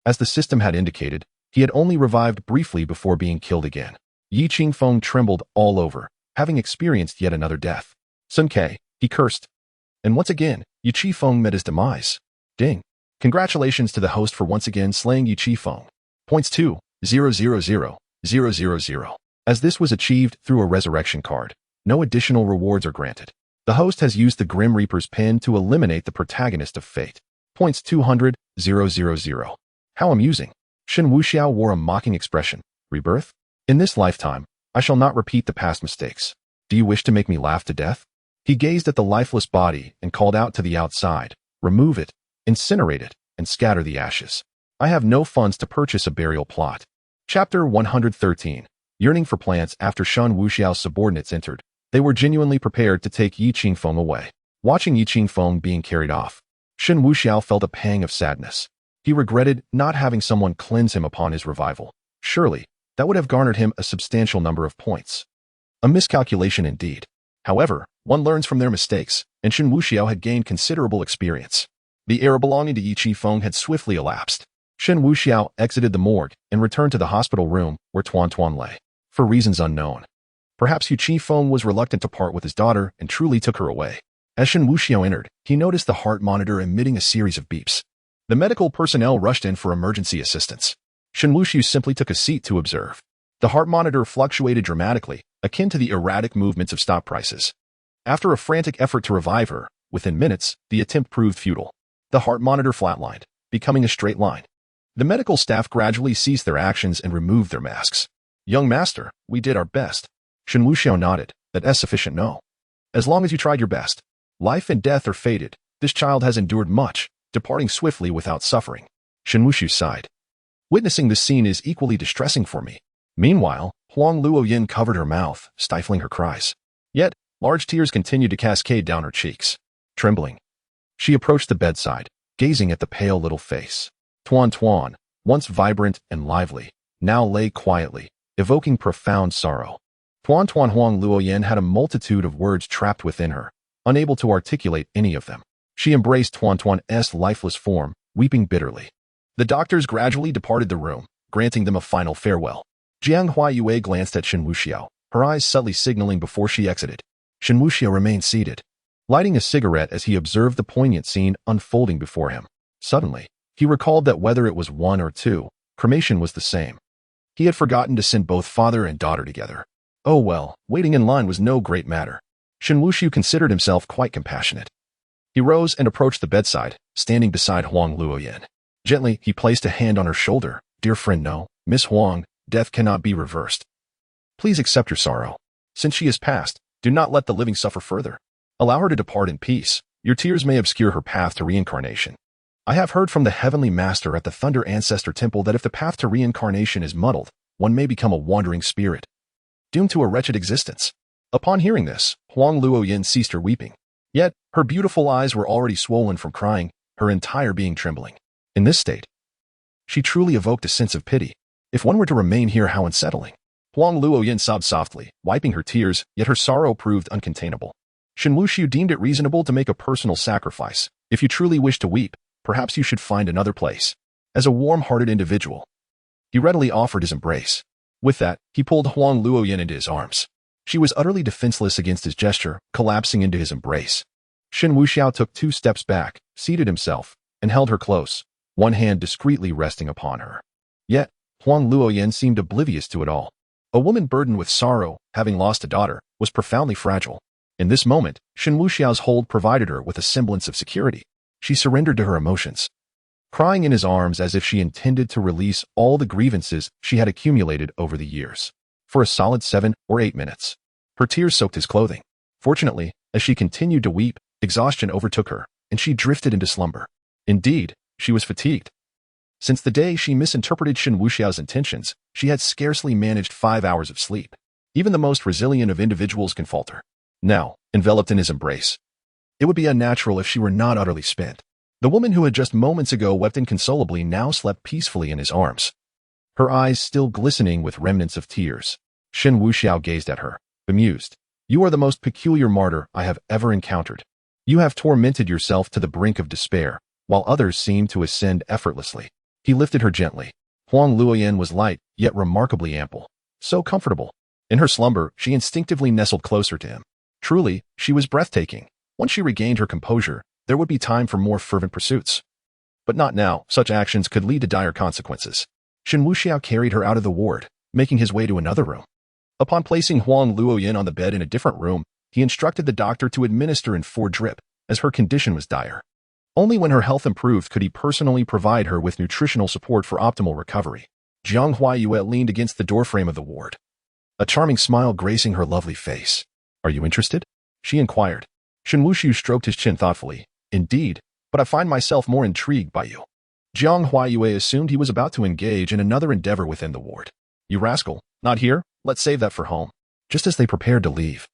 As the system had indicated, he had only revived briefly before being killed again. Yi Qingfeng trembled all over, having experienced yet another death. Sun Ke, he cursed. And once again, Yi Qingfeng met his demise. Ding. Congratulations to the host for once again slaying Yi Qingfeng. Points 2,000,000. As this was achieved through a resurrection card, no additional rewards are granted. The host has used the Grim Reaper's pen to eliminate the protagonist of fate. Points 200,000. How amusing. Shen Wuxiao wore a mocking expression. Rebirth? In this lifetime, I shall not repeat the past mistakes. Do you wish to make me laugh to death? He gazed at the lifeless body and called out to the outside. Remove it, incinerate it, and scatter the ashes. I have no funds to purchase a burial plot. Chapter 113. Yearning for plants. After Shen Wuxiao's subordinates entered, they were genuinely prepared to take Yi Qingfeng away. Watching Yi Qingfeng being carried off, Shen Wuxiao felt a pang of sadness. He regretted not having someone cleanse him upon his revival. Surely, that would have garnered him a substantial number of points. A miscalculation indeed. However, one learns from their mistakes, and Shen Wuxiao had gained considerable experience. The era belonging to Yi Qingfeng had swiftly elapsed. Shen Wuxiao exited the morgue and returned to the hospital room where Tuan Tuan lay. For reasons unknown, perhaps Yi Qingfeng was reluctant to part with his daughter and truly took her away. As Shen Wuxiao entered, he noticed the heart monitor emitting a series of beeps. The medical personnel rushed in for emergency assistance. Shen Wuxiao simply took a seat to observe. The heart monitor fluctuated dramatically, akin to the erratic movements of stock prices. After a frantic effort to revive her, within minutes, the attempt proved futile. The heart monitor flatlined, becoming a straight line. The medical staff gradually ceased their actions and removed their masks. Young master, we did our best. Shen Wuxiao nodded. That's sufficient, no. As long as you tried your best. Life and death are fated. This child has endured much, departing swiftly without suffering. Shen Wuxiao sighed. Witnessing this scene is equally distressing for me. Meanwhile, Huang Luoyin covered her mouth, stifling her cries. Yet, large tears continued to cascade down her cheeks. Trembling, she approached the bedside, gazing at the pale little face. Tuan, once vibrant and lively, now lay quietly, evoking profound sorrow. Tuan Huang Luoyin had a multitude of words trapped within her, unable to articulate any of them. She embraced Tuan's lifeless form, weeping bitterly. The doctors gradually departed the room, granting them a final farewell. Jiang Huayue glanced at Shen Wuxiao, her eyes subtly signaling before she exited. Shen Wuxiao remained seated, lighting a cigarette as he observed the poignant scene unfolding before him. Suddenly, he recalled that whether it was one or two, cremation was the same. He had forgotten to send both father and daughter together. Oh well, waiting in line was no great matter. Shen Wuxiao considered himself quite compassionate. He rose and approached the bedside, standing beside Huang Luoyin. Gently, he placed a hand on her shoulder. Dear friend, no, Miss Huang, death cannot be reversed. Please accept your sorrow. Since she is past, do not let the living suffer further. Allow her to depart in peace. Your tears may obscure her path to reincarnation. I have heard from the heavenly master at the Thunder Ancestor Temple that if the path to reincarnation is muddled, one may become a wandering spirit, doomed to a wretched existence. Upon hearing this, Huang Luoyin ceased her weeping. Yet, her beautiful eyes were already swollen from crying, her entire being trembling. In this state, she truly evoked a sense of pity. If one were to remain here, how unsettling. Huang Luoyin sobbed softly, wiping her tears, yet her sorrow proved uncontainable. Shen Wuxiao deemed it reasonable to make a personal sacrifice. If you truly wish to weep, perhaps you should find another place. As a warm-hearted individual, he readily offered his embrace. With that, he pulled Huang Luoyin into his arms. She was utterly defenseless against his gesture, collapsing into his embrace. Shen Wuxiao took 2 steps back, seated himself, and held her close, one hand discreetly resting upon her. Yet, Huang Luoyin seemed oblivious to it all. A woman burdened with sorrow, having lost a daughter, was profoundly fragile. In this moment, Shen Wuxiao's hold provided her with a semblance of security. She surrendered to her emotions, crying in his arms as if she intended to release all the grievances she had accumulated over the years. For a solid 7 or 8 minutes, her tears soaked his clothing. Fortunately, as she continued to weep, exhaustion overtook her, and she drifted into slumber. Indeed, she was fatigued. Since the day she misinterpreted Shen Wuxiao's intentions, she had scarcely managed 5 hours of sleep. Even the most resilient of individuals can falter. Now, enveloped in his embrace, it would be unnatural if she were not utterly spent. The woman who had just moments ago wept inconsolably now slept peacefully in his arms, her eyes still glistening with remnants of tears. Shen Wuxiao gazed at her, bemused. You are the most peculiar martyr I have ever encountered. You have tormented yourself to the brink of despair, while others seem to ascend effortlessly. He lifted her gently. Huang Luoyin was light, yet remarkably ample. So comfortable. In her slumber, she instinctively nestled closer to him. Truly, she was breathtaking. Once she regained her composure, there would be time for more fervent pursuits. But not now. Such actions could lead to dire consequences. Shen Wuxiao carried her out of the ward, making his way to another room. Upon placing Huang Luoyin on the bed in a different room, he instructed the doctor to administer in 4 drip, as her condition was dire. Only when her health improved could he personally provide her with nutritional support for optimal recovery. Jiang Huayue leaned against the doorframe of the ward, a charming smile gracing her lovely face. Are you interested? She inquired. Shen Wuxiao stroked his chin thoughtfully. Indeed, but I find myself more intrigued by you. Jiang Huayue assumed he was about to engage in another endeavor within the ward. You rascal, not here? Let's save that for home. Just as they prepared to leave,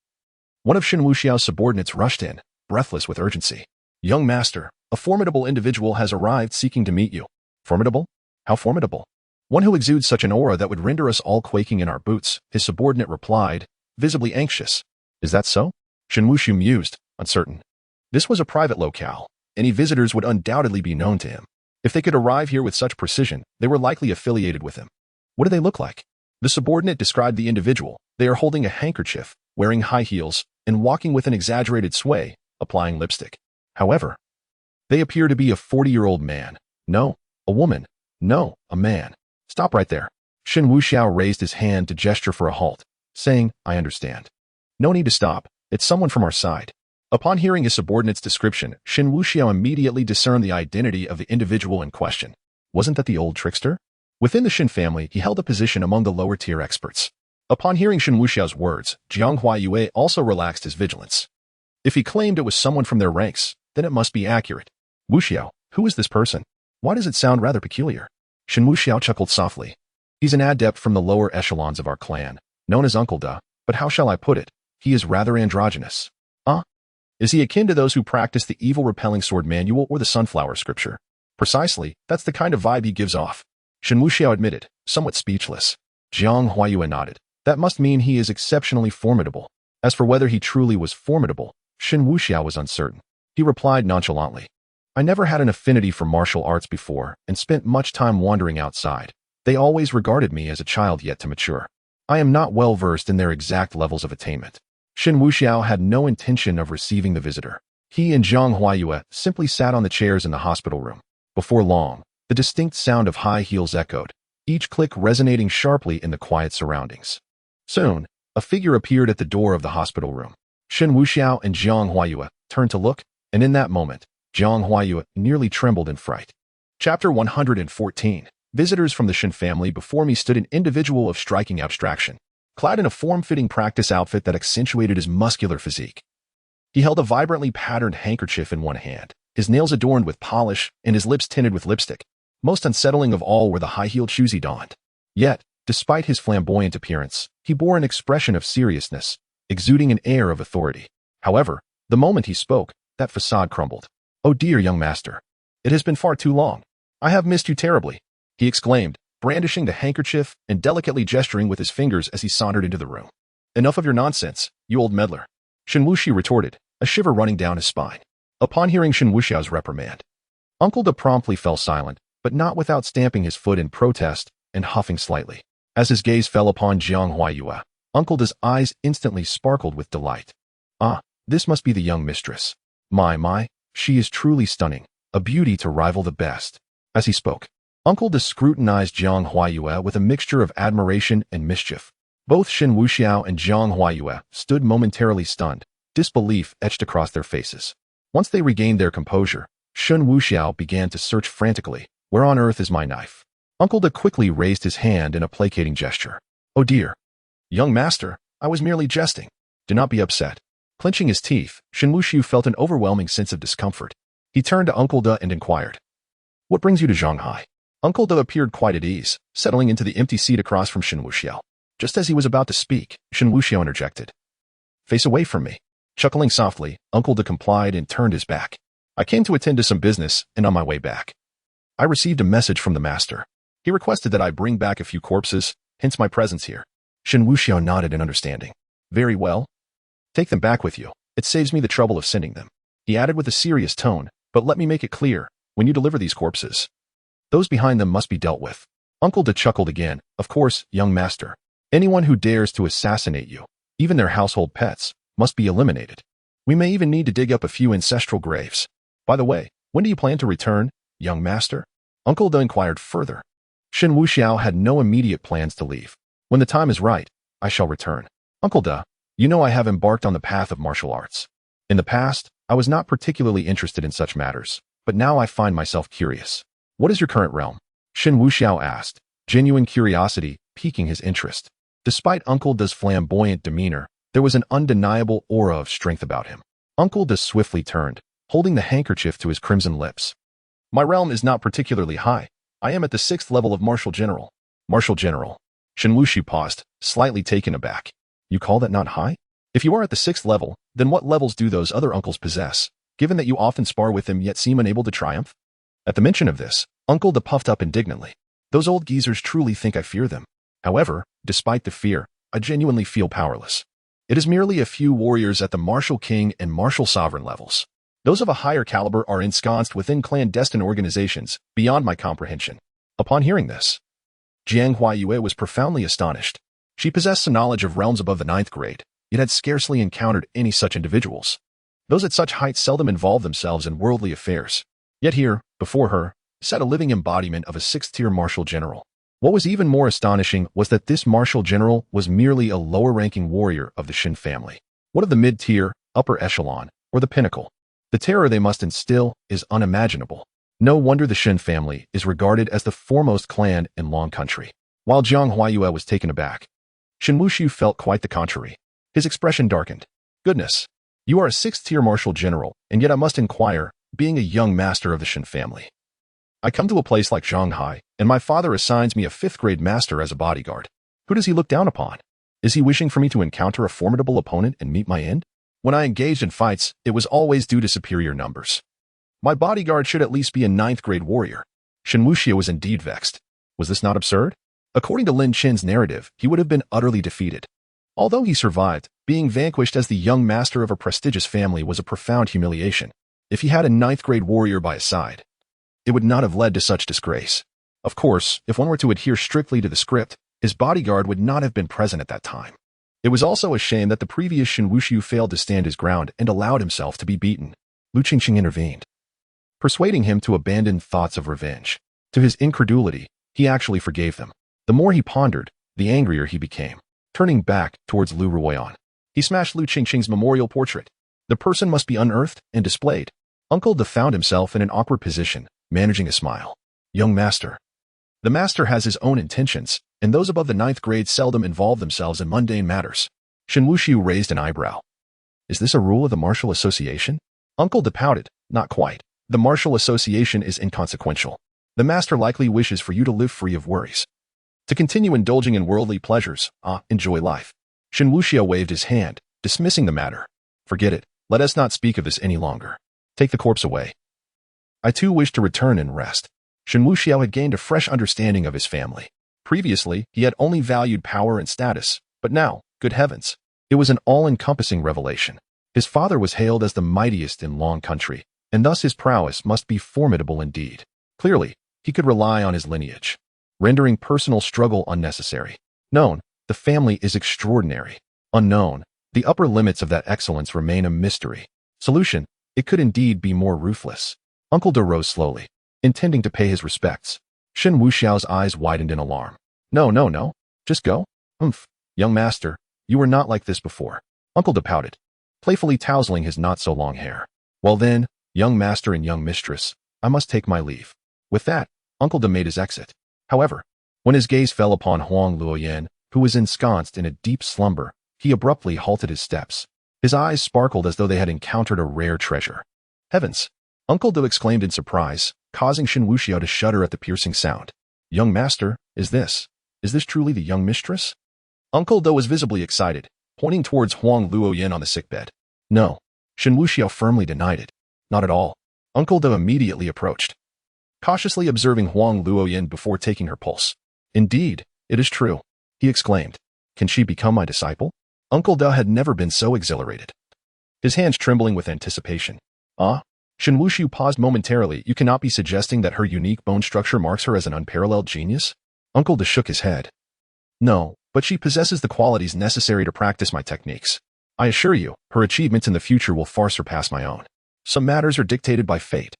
one of Shen Wuxiao's subordinates rushed in, breathless with urgency. Young master, a formidable individual has arrived seeking to meet you. Formidable? How formidable? One who exudes such an aura that would render us all quaking in our boots, his subordinate replied, visibly anxious. Is that so? Shen Wuxiao mused, uncertain. This was a private locale. Any visitors would undoubtedly be known to him. If they could arrive here with such precision, they were likely affiliated with him. What do they look like? The subordinate described the individual. They are holding a handkerchief, wearing high heels, and walking with an exaggerated sway, applying lipstick. However, they appear to be a 40-year-old man. No, a woman. No, a man. Stop right there. Shen Wuxiao raised his hand to gesture for a halt, saying, I understand. No need to stop. It's someone from our side. Upon hearing his subordinate's description, Shen Wuxiao immediately discerned the identity of the individual in question. Wasn't that the old trickster? Within the Shen family, he held a position among the lower-tier experts. Upon hearing Shen Wuxiao's words, Jiang Huaiyue also relaxed his vigilance. If he claimed it was someone from their ranks, then it must be accurate. Wuxiao, who is this person? Why does it sound rather peculiar? Shen Wuxiao chuckled softly. He's an adept from the lower echelons of our clan, known as Uncle Da, but how shall I put it? He is rather androgynous. Is he akin to those who practice the evil repelling sword manual or the sunflower scripture? Precisely, that's the kind of vibe he gives off. Shen Wuxiao admitted, somewhat speechless. Jiang Huaiyue nodded. That must mean he is exceptionally formidable. As for whether he truly was formidable, Shen Wuxiao was uncertain. He replied nonchalantly. I never had an affinity for martial arts before and spent much time wandering outside. They always regarded me as a child yet to mature. I am not well versed in their exact levels of attainment. Shen Wuxiao had no intention of receiving the visitor. He and Jiang Huaiyue simply sat on the chairs in the hospital room. Before long, the distinct sound of high heels echoed, each click resonating sharply in the quiet surroundings. Soon, a figure appeared at the door of the hospital room. Shen Wuxiao and Jiang Huaiyue turned to look, and in that moment, Jiang Huaiyue nearly trembled in fright. Chapter 114. Visitors from the Shen family. Before me stood an individual of striking abstraction, clad in a form-fitting practice outfit that accentuated his muscular physique. He held a vibrantly patterned handkerchief in one hand, his nails adorned with polish and his lips tinted with lipstick. Most unsettling of all were the high-heeled shoes he donned. Yet, despite his flamboyant appearance, he bore an expression of seriousness, exuding an air of authority. However, the moment he spoke, that facade crumbled. Oh dear young master. It has been far too long. I have missed you terribly, he exclaimed, brandishing the handkerchief and delicately gesturing with his fingers as he sauntered into the room. Enough of your nonsense, you old meddler, Shen Wuxiao retorted, a shiver running down his spine. Upon hearing Shen Wuxiao's reprimand, Uncle Da promptly fell silent, but not without stamping his foot in protest and huffing slightly. As his gaze fell upon Jiang Huaiyue, Uncle Da's eyes instantly sparkled with delight. Ah, this must be the young mistress. My, she is truly stunning, a beauty to rival the best. As he spoke, Uncle Da scrutinized Jiang Huaiyue with a mixture of admiration and mischief. Both Shen Wuxiao and Jiang Huaiyue stood momentarily stunned, disbelief etched across their faces. Once they regained their composure, Shen Wuxiao began to search frantically. Where on earth is my knife? Uncle Da quickly raised his hand in a placating gesture. Oh dear. Young master, I was merely jesting. Do not be upset. Clenching his teeth, Shen Wuxiao felt an overwhelming sense of discomfort. He turned to Uncle Da and inquired, what brings you to Shanghai? Uncle Da appeared quite at ease, settling into the empty seat across from Shen Wuxiao. Just as he was about to speak, Shen Wuxiao interjected. Face away from me. Chuckling softly, Uncle Da complied and turned his back. I came to attend to some business, and on my way back, I received a message from the master. He requested that I bring back a few corpses, hence my presence here. Shen Wuxiao nodded in understanding. Very well. Take them back with you. It saves me the trouble of sending them. He added with a serious tone, but let me make it clear, when you deliver these corpses, those behind them must be dealt with. Uncle Da chuckled again. Of course, young master. Anyone who dares to assassinate you, even their household pets, must be eliminated. We may even need to dig up a few ancestral graves. By the way, when do you plan to return, young master? Uncle Da inquired further. Shen Wuxiao had no immediate plans to leave. When the time is right, I shall return. Uncle Da, you know I have embarked on the path of martial arts. In the past, I was not particularly interested in such matters, but now I find myself curious. What is your current realm? Shen Wuxiao asked, genuine curiosity piquing his interest. Despite Uncle Da's flamboyant demeanor, there was an undeniable aura of strength about him. Uncle Da swiftly turned, holding the handkerchief to his crimson lips. My realm is not particularly high. I am at the 6th level of Martial General. Martial General. Shen Wuxiao paused, slightly taken aback. You call that not high? If you are at the 6th level, then what levels do those other uncles possess, given that you often spar with them yet seem unable to triumph? At the mention of this, Uncle Da puffed up indignantly. Those old geezers truly think I fear them. However, despite the fear, I genuinely feel powerless. It is merely a few warriors at the Martial King and Martial Sovereign levels. Those of a higher caliber are ensconced within clandestine organizations, beyond my comprehension. Upon hearing this, Jiang Huaiyue was profoundly astonished. She possessed a knowledge of realms above the 9th grade, yet had scarcely encountered any such individuals. Those at such heights seldom involve themselves in worldly affairs. Yet here, before her, sat a living embodiment of a 6th-tier martial general. What was even more astonishing was that this martial general was merely a lower-ranking warrior of the Shen family. What of the mid-tier, upper echelon, or the pinnacle? The terror they must instill is unimaginable. No wonder the Shen family is regarded as the foremost clan in Long Country. While Jiang Huayue was taken aback, Shen Wuxiao felt quite the contrary. His expression darkened. Goodness, you are a sixth-tier martial general, and yet I must inquire, being a young master of the Shen family. I come to a place like Shanghai, and my father assigns me a fifth-grade master as a bodyguard. Who does he look down upon? Is he wishing for me to encounter a formidable opponent and meet my end? When I engaged in fights, it was always due to superior numbers. My bodyguard should at least be a ninth-grade warrior. Shen Wuxiao was indeed vexed. Was this not absurd? According to Lin Chen's narrative, he would have been utterly defeated. Although he survived, being vanquished as the young master of a prestigious family was a profound humiliation. If he had a ninth-grade warrior by his side, it would not have led to such disgrace. Of course, if one were to adhere strictly to the script, his bodyguard would not have been present at that time. It was also a shame that the previous Shen Wuxiao failed to stand his ground and allowed himself to be beaten. Lu Qingqing intervened, persuading him to abandon thoughts of revenge. To his incredulity, he actually forgave them. The more he pondered, the angrier he became. Turning back towards Lu Ruoyan, he smashed Lu Qingqing's memorial portrait. The person must be unearthed and displayed. Uncle De found himself in an awkward position, managing a smile. Young master. The master has his own intentions, and those above the ninth grade seldom involve themselves in mundane matters. Shen Wuxiao raised an eyebrow. Is this a rule of the martial association? Uncle De pouted. Not quite. The martial association is inconsequential. The master likely wishes for you to live free of worries. To continue indulging in worldly pleasures, enjoy life. Shen Wuxiao waved his hand, dismissing the matter. Forget it. Let us not speak of this any longer. Take the corpse away. I too wish to return and rest. Shen Wuxiao had gained a fresh understanding of his family. Previously, he had only valued power and status, but now, good heavens, it was an all-encompassing revelation. His father was hailed as the mightiest in Long Country, and thus his prowess must be formidable indeed. Clearly, he could rely on his lineage, rendering personal struggle unnecessary. Known, the family is extraordinary. Unknown, the upper limits of that excellence remain a mystery. Solution, it could indeed be more ruthless. Uncle De rose slowly, intending to pay his respects. Shen Wuxiao's eyes widened in alarm. No. Just go. Young master, you were not like this before. Uncle De pouted, playfully tousling his not-so-long hair. Well then, young master and young mistress, I must take my leave. With that, Uncle De made his exit. However, when his gaze fell upon Huang Luoyan, who was ensconced in a deep slumber, he abruptly halted his steps. His eyes sparkled as though they had encountered a rare treasure. Heavens! Uncle De exclaimed in surprise, causing Shen Wuxiao to shudder at the piercing sound. Young master, is this truly the young mistress? Uncle De was visibly excited, pointing towards Huang Luoyan on the sickbed. No. Shen Wuxiao firmly denied it. Not at all. Uncle De immediately approached, cautiously observing Huang Luoyan before taking her pulse. Indeed, it is true, he exclaimed. Can she become my disciple? Uncle De had never been so exhilarated, his hands trembling with anticipation. Shen Wuxiao paused momentarily. You cannot be suggesting that her unique bone structure marks her as an unparalleled genius? Uncle De shook his head. No, but she possesses the qualities necessary to practice my techniques. I assure you, her achievements in the future will far surpass my own. Some matters are dictated by fate.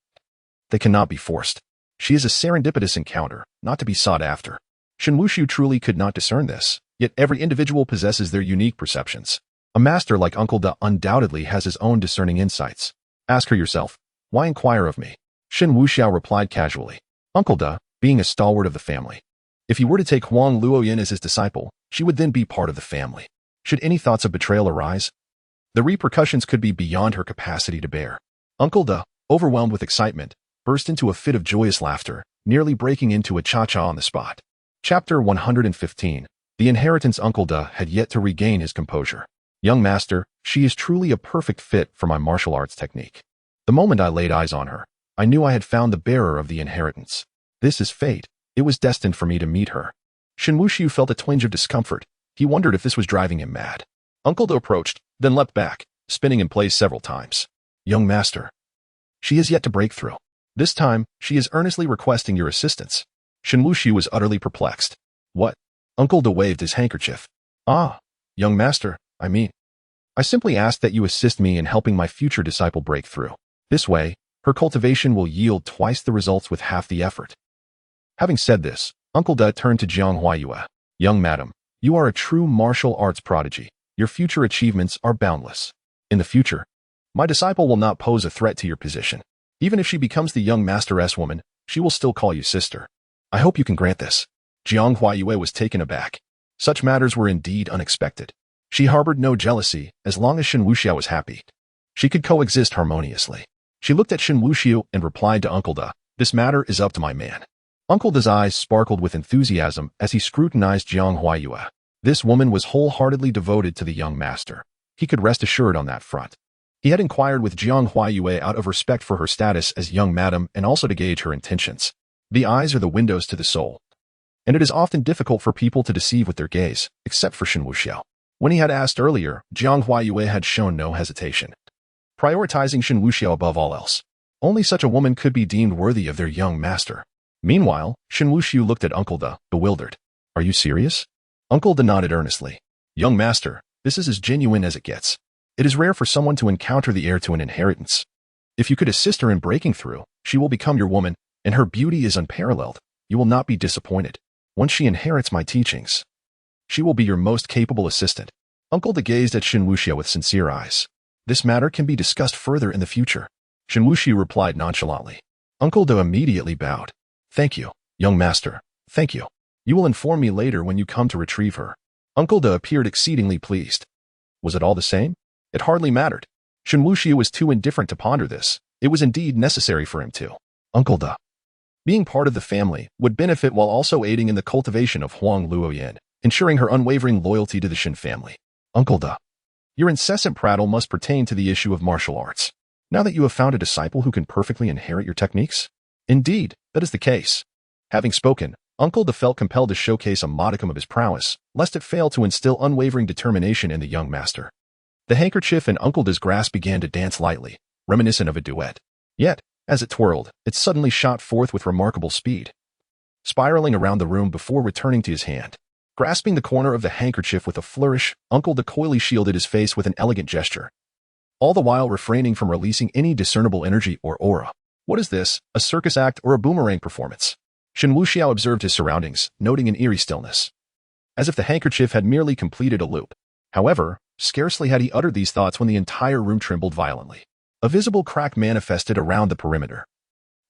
They cannot be forced. She is a serendipitous encounter, not to be sought after. Shen Wuxiao truly could not discern this, yet every individual possesses their unique perceptions. A master like Uncle De undoubtedly has his own discerning insights. Ask her yourself. Why inquire of me? Shen Wuxiao replied casually. Uncle De, being a stalwart of the family. If he were to take Huang Luoyan as his disciple, she would then be part of the family. Should any thoughts of betrayal arise, the repercussions could be beyond her capacity to bear. Uncle De, overwhelmed with excitement, burst into a fit of joyous laughter, nearly breaking into a cha-cha on the spot. Chapter 115. The inheritance. Uncle De had yet to regain his composure. Young master, she is truly a perfect fit for my martial arts technique. The moment I laid eyes on her, I knew I had found the bearer of the inheritance. This is fate. It was destined for me to meet her. Shen Wuxiao felt a twinge of discomfort. He wondered if this was driving him mad. Uncle De approached, then leapt back, spinning in place several times. Young master. She is yet to break through. This time, she is earnestly requesting your assistance. Shen Wuxiao was utterly perplexed. What? Uncle De waved his handkerchief. Young master, I simply ask that you assist me in helping my future disciple break through. This way, her cultivation will yield twice the results with half the effort. Having said this, Uncle De turned to Jiang Huayue. Young madam, you are a true martial arts prodigy. Your future achievements are boundless. In the future, my disciple will not pose a threat to your position. Even if she becomes the young masteress woman, she will still call you sister. I hope you can grant this. Jiang Huaiyue was taken aback. Such matters were indeed unexpected. She harbored no jealousy as long as Shen Wuxiao was happy. She could coexist harmoniously. She looked at Shen Wuxiao and replied to Uncle De, "This matter is up to my man." Uncle De's eyes sparkled with enthusiasm as he scrutinized Jiang Huaiyue. This woman was wholeheartedly devoted to the young master. He could rest assured on that front. He had inquired with Jiang Huaiyue out of respect for her status as young madam and also to gauge her intentions. The eyes are the windows to the soul, and it is often difficult for people to deceive with their gaze, except for Shen Wuxiao. When he had asked earlier, Jiang Huaiyue had shown no hesitation, prioritizing Shen Wuxiao above all else. Only such a woman could be deemed worthy of their young master. Meanwhile, Shen Wuxiao looked at Uncle De, bewildered. "Are you serious?" Uncle De nodded earnestly. "Young master, this is as genuine as it gets. It is rare for someone to encounter the heir to an inheritance. If you could assist her in breaking through, she will become your woman, and her beauty is unparalleled. You will not be disappointed. Once she inherits my teachings, she will be your most capable assistant." Uncle De gazed at Shen Wuxiao with sincere eyes. "This matter can be discussed further in the future." Shen Wuxiao replied nonchalantly. Uncle De immediately bowed. "Thank you, young master. Thank you. You will inform me later when you come to retrieve her." Uncle De appeared exceedingly pleased. Was it all the same? It hardly mattered. Shen Wuxiao was too indifferent to ponder this. It was indeed necessary for him to. Uncle De, being part of the family, would benefit while also aiding in the cultivation of Huang Luoyan, ensuring her unwavering loyalty to the Shen family. Uncle De, your incessant prattle must pertain to the issue of martial arts. Now that you have found a disciple who can perfectly inherit your techniques? Indeed, that is the case. Having spoken, Uncle De felt compelled to showcase a modicum of his prowess, lest it fail to instill unwavering determination in the young master. The handkerchief in Uncle De's grasp began to dance lightly, reminiscent of a duet. Yet, as it twirled, it suddenly shot forth with remarkable speed, spiraling around the room before returning to his hand. Grasping the corner of the handkerchief with a flourish, Uncle De coyly shielded his face with an elegant gesture, all the while refraining from releasing any discernible energy or aura. What is this, a circus act or a boomerang performance? Shen Wuxiao observed his surroundings, noting an eerie stillness, as if the handkerchief had merely completed a loop. However, scarcely had he uttered these thoughts when the entire room trembled violently. A visible crack manifested around the perimeter,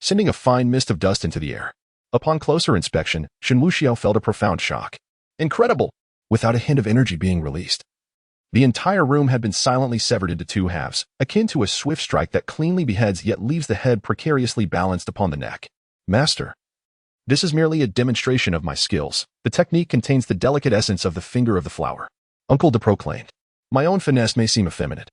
sending a fine mist of dust into the air. Upon closer inspection, Shen Wuxiao felt a profound shock. Incredible! Without a hint of energy being released, the entire room had been silently severed into two halves, akin to a swift strike that cleanly beheads yet leaves the head precariously balanced upon the neck. Master, this is merely a demonstration of my skills. The technique contains the delicate essence of the finger of the flower. Uncle De proclaimed. My own finesse may seem effeminate,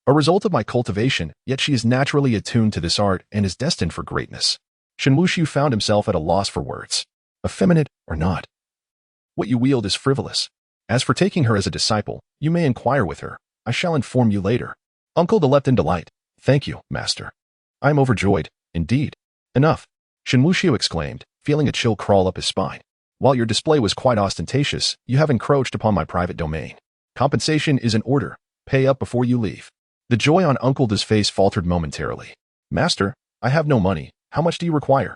a result of my cultivation, yet she is naturally attuned to this art and is destined for greatness. Shen Wuxiao found himself at a loss for words. Effeminate or not, what you wield is frivolous. As for taking her as a disciple, you may inquire with her. I shall inform you later. Uncle De leapt in delight. Thank you, master. I am overjoyed, indeed. Enough, Shen Wuxiao exclaimed, feeling a chill crawl up his spine. While your display was quite ostentatious, you have encroached upon my private domain. Compensation is in order. Pay up before you leave. The joy on Uncle De's face faltered momentarily. Master, I have no money. How much do you require?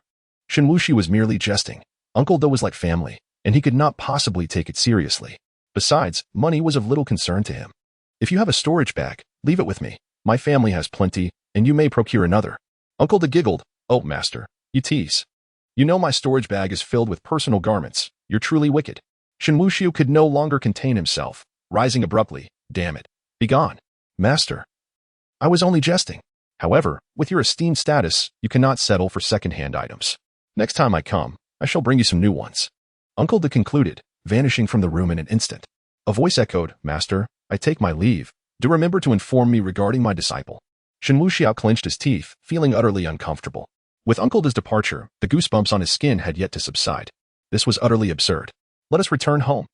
Shen Wuxiao was merely jesting. Uncle De was like family, and he could not possibly take it seriously. Besides, money was of little concern to him. If you have a storage bag, leave it with me. My family has plenty, and you may procure another. Uncle De giggled. Oh, master, you tease. You know my storage bag is filled with personal garments. You're truly wicked. Shen Wuxiao could no longer contain himself, rising abruptly. Damn it. Begone. Master, I was only jesting. However, with your esteemed status, you cannot settle for second-hand items. Next time I come, I shall bring you some new ones. Uncle De concluded, vanishing from the room in an instant. A voice echoed, Master, I take my leave. Do remember to inform me regarding my disciple. Shen Wuxiao clenched his teeth, feeling utterly uncomfortable. With Uncle De's departure, the goosebumps on his skin had yet to subside. This was utterly absurd. Let us return home,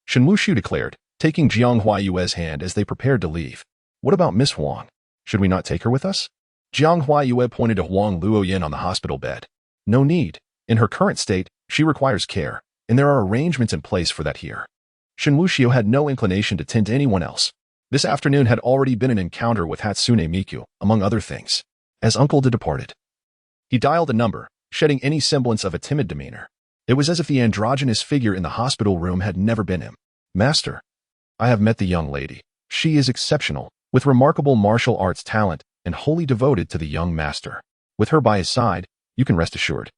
Shen Wuxiao declared, taking Jiang Huaiyue's hand as they prepared to leave. What about Miss Huang? Should we not take her with us? Jiang Huaiyue pointed to Huang Luoyan on the hospital bed. No need. In her current state, she requires care, and there are arrangements in place for that here. Shen Wuxiao had no inclination to tend to anyone else. This afternoon had already been an encounter with Hatsune Miku, among other things. As Uncle De departed, he dialed a number, shedding any semblance of a timid demeanor. It was as if the androgynous figure in the hospital room had never been him. Master, I have met the young lady. She is exceptional, with remarkable martial arts talent, and wholly devoted to the young master. With her by his side, you can rest assured.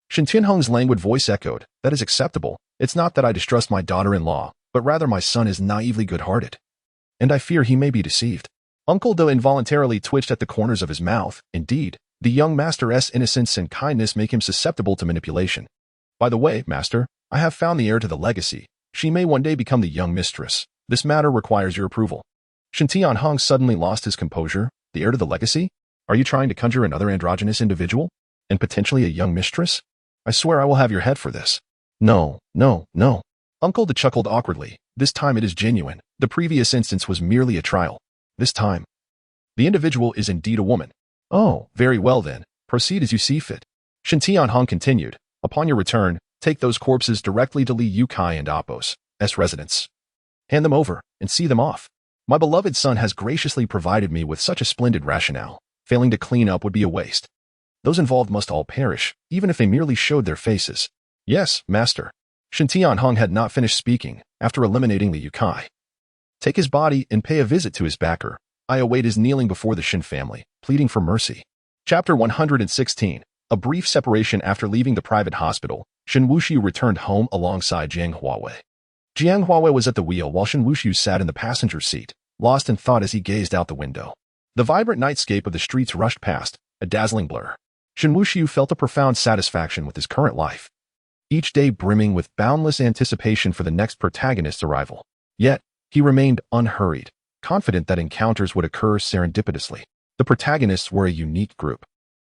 Shen Tianheng's languid voice echoed, that is acceptable. It's not that I distrust my daughter-in-law, but rather my son is naively good-hearted. And I fear he may be deceived. Uncle Do involuntarily twitched at the corners of his mouth. Indeed, the young master's innocence and kindness make him susceptible to manipulation. By the way, master, I have found the heir to the legacy. She may one day become the young mistress. This matter requires your approval. Shen Tianheng suddenly lost his composure. The heir to the legacy? Are you trying to conjure another androgynous individual? And potentially a young mistress? I swear I will have your head for this. No, no, no. Uncle De chuckled awkwardly. This time it is genuine. The previous instance was merely a trial. This time, the individual is indeed a woman. Oh, very well then. Proceed as you see fit. Shen Tianheng continued. Upon your return, take those corpses directly to Li Yukai and Apos' residence. Hand them over and see them off. My beloved son has graciously provided me with such a splendid rationale. Failing to clean up would be a waste. Those involved must all perish, even if they merely showed their faces. Yes, master. Shen Tianheng had not finished speaking after eliminating Li Yukai. Take his body and pay a visit to his backer. I await his kneeling before the Shen family, pleading for mercy. Chapter 116. A brief separation after leaving the private hospital, Shen Wuxiao returned home alongside Jiang Huawei. Jiang Huawei was at the wheel while Shen Wuxiao sat in the passenger seat, lost in thought as he gazed out the window. The vibrant nightscape of the streets rushed past, a dazzling blur. Shen Wuxiao felt a profound satisfaction with his current life, each day brimming with boundless anticipation for the next protagonist's arrival. Yet, he remained unhurried, confident that encounters would occur serendipitously. The protagonists were a unique group.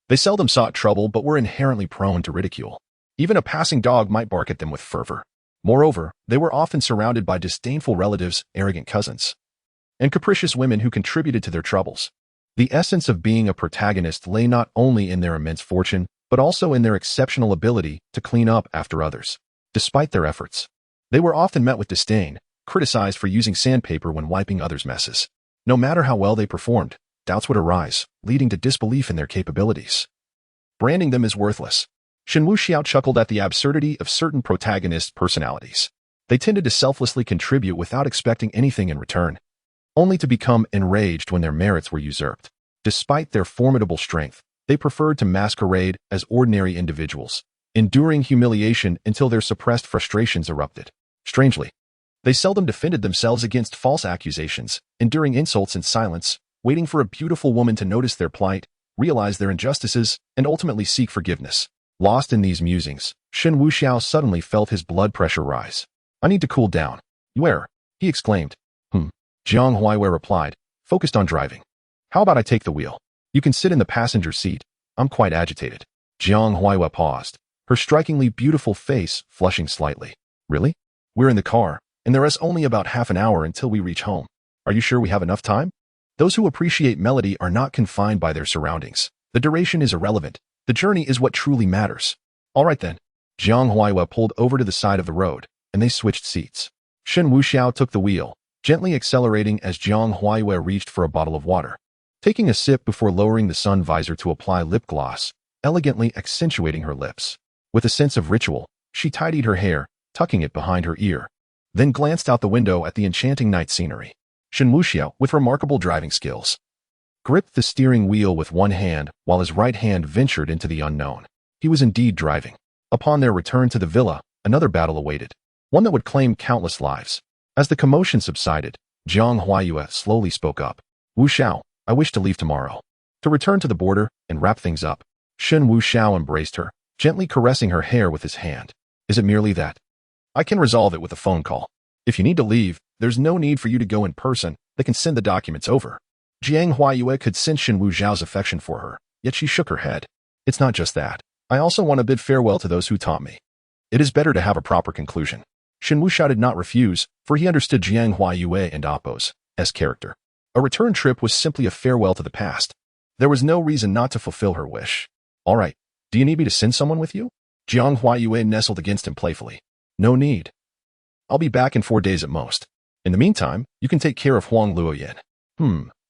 They seldom sought trouble but were inherently prone to ridicule. Even a passing dog might bark at them with fervor. Moreover, they were often surrounded by disdainful relatives, arrogant cousins, and capricious women who contributed to their troubles. The essence of being a protagonist lay not only in their immense fortune, but also in their exceptional ability to clean up after others. Despite their efforts, they were often met with disdain, criticized for using sandpaper when wiping others' messes. No matter how well they performed, doubts would arise, leading to disbelief in their capabilities. Branding them as worthless. Shen Wuxiao chuckled at the absurdity of certain protagonist personalities. They tended to selflessly contribute without expecting anything in return, only to become enraged when their merits were usurped. Despite their formidable strength, they preferred to masquerade as ordinary individuals, enduring humiliation until their suppressed frustrations erupted. Strangely, they seldom defended themselves against false accusations, enduring insults in silence, waiting for a beautiful woman to notice their plight, realize their injustices, and ultimately seek forgiveness. Lost in these musings, Shen Wuxiao suddenly felt his blood pressure rise. I need to cool down. Where? He exclaimed. Jiang Huaiwei replied, focused on driving. How about I take the wheel? You can sit in the passenger seat. I'm quite agitated. Jiang Huaiwei paused, her strikingly beautiful face flushing slightly. Really? We're in the car, and there is only about half an hour until we reach home. Are you sure we have enough time? Those who appreciate melody are not confined by their surroundings. The duration is irrelevant. The journey is what truly matters. All right then. Jiang Huaiwei pulled over to the side of the road, and they switched seats. Shen Wuxiao took the wheel, gently accelerating as Jiang Huaiwei reached for a bottle of water. Taking a sip before lowering the sun visor to apply lip gloss, elegantly accentuating her lips. With a sense of ritual, she tidied her hair, tucking it behind her ear, then glanced out the window at the enchanting night scenery. Shen Wuxiao, with remarkable driving skills, gripped the steering wheel with one hand while his right hand ventured into the unknown. He was indeed driving. Upon their return to the villa, another battle awaited, one that would claim countless lives. As the commotion subsided, Jiang Huaiwei slowly spoke up. Wuxiao, I wish to leave tomorrow, to return to the border and wrap things up. Shen Wuxiao embraced her, gently caressing her hair with his hand. Is it merely that? I can resolve it with a phone call. If you need to leave, there's no need for you to go in person. They can send the documents over. Jiang Huaiwei could sense Shen Wuxiao's affection for her, yet she shook her head. It's not just that. I also want to bid farewell to those who taught me. It is better to have a proper conclusion. Shen Wuxiao did not refuse, for he understood Jiang Huaiwei and Apos' character. A return trip was simply a farewell to the past. There was no reason not to fulfill her wish. All right, do you need me to send someone with you? Jiang Huaiwei nestled against him playfully. No need. I'll be back in 4 days at most. In the meantime, you can take care of Huang Luoyan.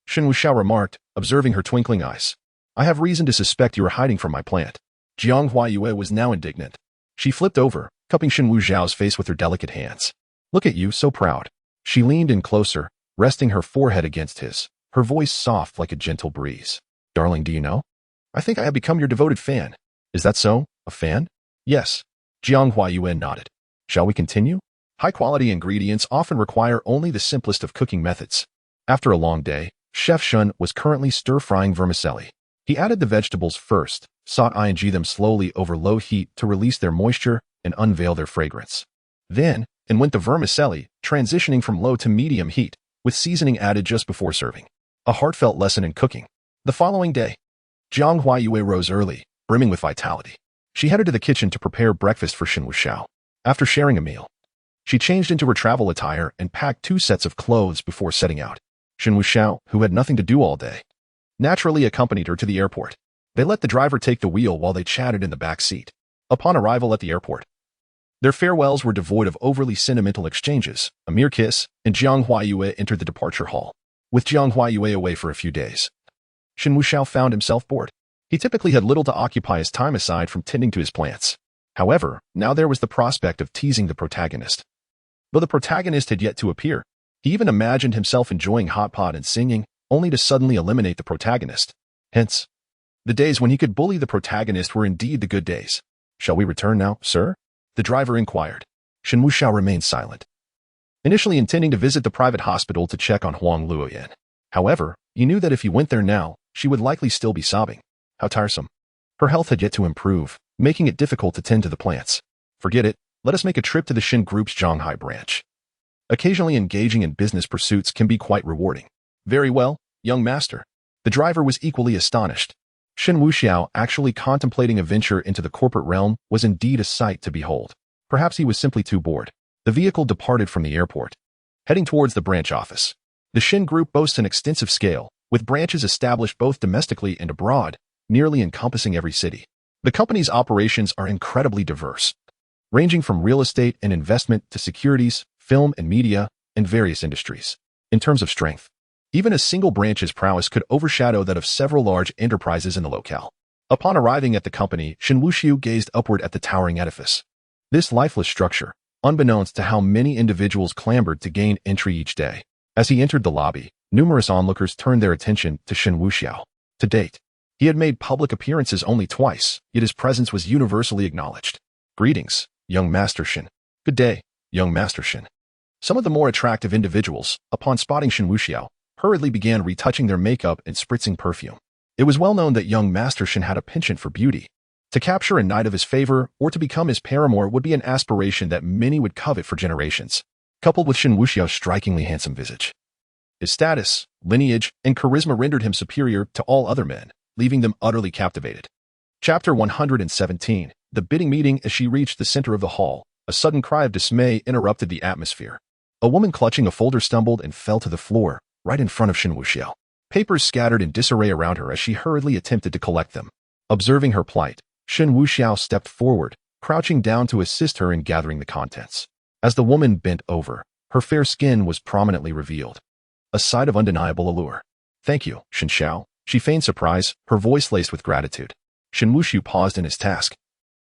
Shen Wuxiao remarked, observing her twinkling eyes. I have reason to suspect you are hiding from my plant. Jiang Huaiwei was now indignant. She flipped over, cupping Shen Wuxiao's face with her delicate hands. Look at you, so proud. She leaned in closer, resting her forehead against his, her voice soft like a gentle breeze. Darling, do you know? I think I have become your devoted fan. Is that so? A fan? Yes. Jiang Huayuan nodded. Shall we continue? High-quality ingredients often require only the simplest of cooking methods. After a long day, Chef Shen was currently stir-frying vermicelli. He added the vegetables first, sauteing them slowly over low heat to release their moisture and unveil their fragrance. Then, in went the vermicelli, transitioning from low to medium heat, with seasoning added just before serving. A heartfelt lesson in cooking. The following day, Jiang Huayue rose early, brimming with vitality. She headed to the kitchen to prepare breakfast for Shen Wuxiao. After sharing a meal, she changed into her travel attire and packed 2 sets of clothes before setting out. Shen Wuxiao, who had nothing to do all day, naturally accompanied her to the airport. They let the driver take the wheel while they chatted in the back seat. Upon arrival at the airport, their farewells were devoid of overly sentimental exchanges. A mere kiss, and Jiang Huayue entered the departure hall. With Jiang Huayue away for a few days, Shen Wuxiao found himself bored. He typically had little to occupy his time aside from tending to his plants. However, now there was the prospect of teasing the protagonist. Though the protagonist had yet to appear, he even imagined himself enjoying hot pot and singing, only to suddenly eliminate the protagonist. Hence, the days when he could bully the protagonist were indeed the good days. Shall we return now, sir? The driver inquired. Shen Wuxiao remained silent, initially intending to visit the private hospital to check on Huang Luoyan. However, he knew that if he went there now, she would likely still be sobbing. How tiresome. Her health had yet to improve, making it difficult to tend to the plants. Forget it, let us make a trip to the Shen Group's Zhanghai branch. Occasionally engaging in business pursuits can be quite rewarding. Very well, young master. The driver was equally astonished. Shen Wuxiao actually contemplating a venture into the corporate realm was indeed a sight to behold. Perhaps he was simply too bored. The vehicle departed from the airport, heading towards the branch office. The Shen Group boasts an extensive scale, with branches established both domestically and abroad, nearly encompassing every city. The company's operations are incredibly diverse, ranging from real estate and investment to securities, film and media, and various industries. In terms of strength, even a single branch's prowess could overshadow that of several large enterprises in the locale. Upon arriving at the company, Shen Wuxiao gazed upward at the towering edifice. This lifeless structure, unbeknownst to how many individuals clambered to gain entry each day. As he entered the lobby, numerous onlookers turned their attention to Shen Wuxiao. To date, he had made public appearances only twice, yet his presence was universally acknowledged. Greetings, young Master Shen. Good day, young Master Shen. Some of the more attractive individuals, upon spotting Shen Wuxiao, hurriedly began retouching their makeup and spritzing perfume. It was well known that young Master Shen had a penchant for beauty. To capture a knight of his favor or to become his paramour would be an aspiration that many would covet for generations, coupled with Shen Wuxiao's strikingly handsome visage. His status, lineage, and charisma rendered him superior to all other men, leaving them utterly captivated. Chapter 117. The bidding meeting. As she reached the center of the hall, a sudden cry of dismay interrupted the atmosphere. A woman clutching a folder stumbled and fell to the floor, right in front of Shen Wuxiao. Papers scattered in disarray around her as she hurriedly attempted to collect them. Observing her plight, Shen Wuxiao stepped forward, crouching down to assist her in gathering the contents. As the woman bent over, her fair skin was prominently revealed, a sight of undeniable allure. Thank you, Shen Xiao. She feigned surprise, her voice laced with gratitude. Shen Wuxiao paused in his task,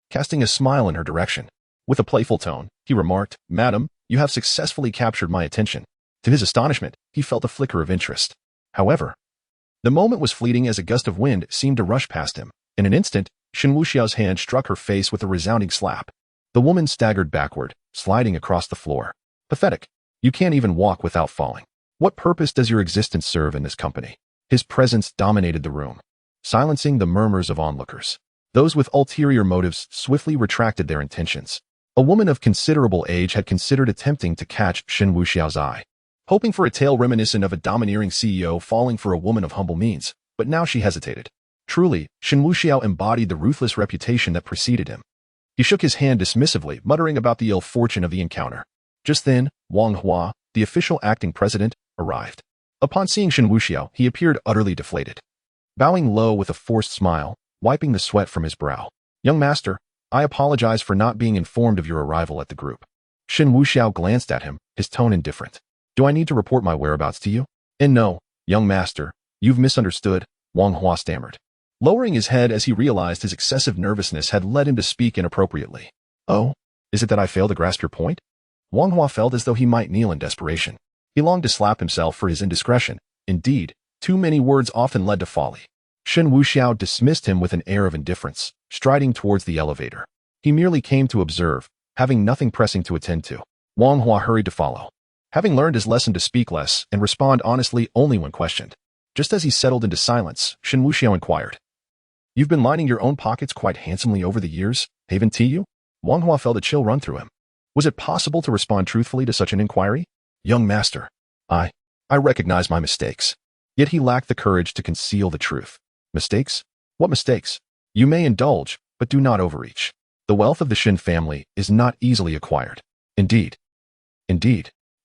casting a smile in her direction. With a playful tone, he remarked, Madam, you have successfully captured my attention. To his astonishment, he felt a flicker of interest. However, the moment was fleeting as a gust of wind seemed to rush past him. In an instant, Shen Wuxiao's hand struck her face with a resounding slap. The woman staggered backward, sliding across the floor. Pathetic. You can't even walk without falling. What purpose does your existence serve in this company? His presence dominated the room, silencing the murmurs of onlookers. Those with ulterior motives swiftly retracted their intentions. A woman of considerable age had considered attempting to catch Shen Wuxiao's eye, hoping for a tale reminiscent of a domineering CEO falling for a woman of humble means, but now she hesitated. Truly, Shen Wuxiao embodied the ruthless reputation that preceded him. He shook his hand dismissively, muttering about the ill fortune of the encounter. Just then, Wang Hua, the official acting president, arrived. Upon seeing Shen Wuxiao, he appeared utterly deflated. Bowing low with a forced smile, wiping the sweat from his brow. Young master, I apologize for not being informed of your arrival at the group. Shen Wuxiao glanced at him, his tone indifferent. Do I need to report my whereabouts to you? And no, young master, you've misunderstood, Wang Hua stammered, lowering his head as he realized his excessive nervousness had led him to speak inappropriately. Oh, is it that I fail to grasp your point? Wang Hua felt as though he might kneel in desperation. He longed to slap himself for his indiscretion. Indeed, too many words often led to folly. Shen Wuxiao dismissed him with an air of indifference, striding towards the elevator. He merely came to observe, having nothing pressing to attend to. Wang Hua hurried to follow, having learned his lesson to speak less and respond honestly only when questioned. Just as he settled into silence, Shen Wuxiao inquired, "You've been lining your own pockets quite handsomely over the years, haven't you?" Wang Hua felt a chill run through him. Was it possible to respond truthfully to such an inquiry? "Young master, I recognize my mistakes." Yet he lacked the courage to conceal the truth. Mistakes? What mistakes? You may indulge, but do not overreach. The wealth of the Shen family is not easily acquired. Indeed.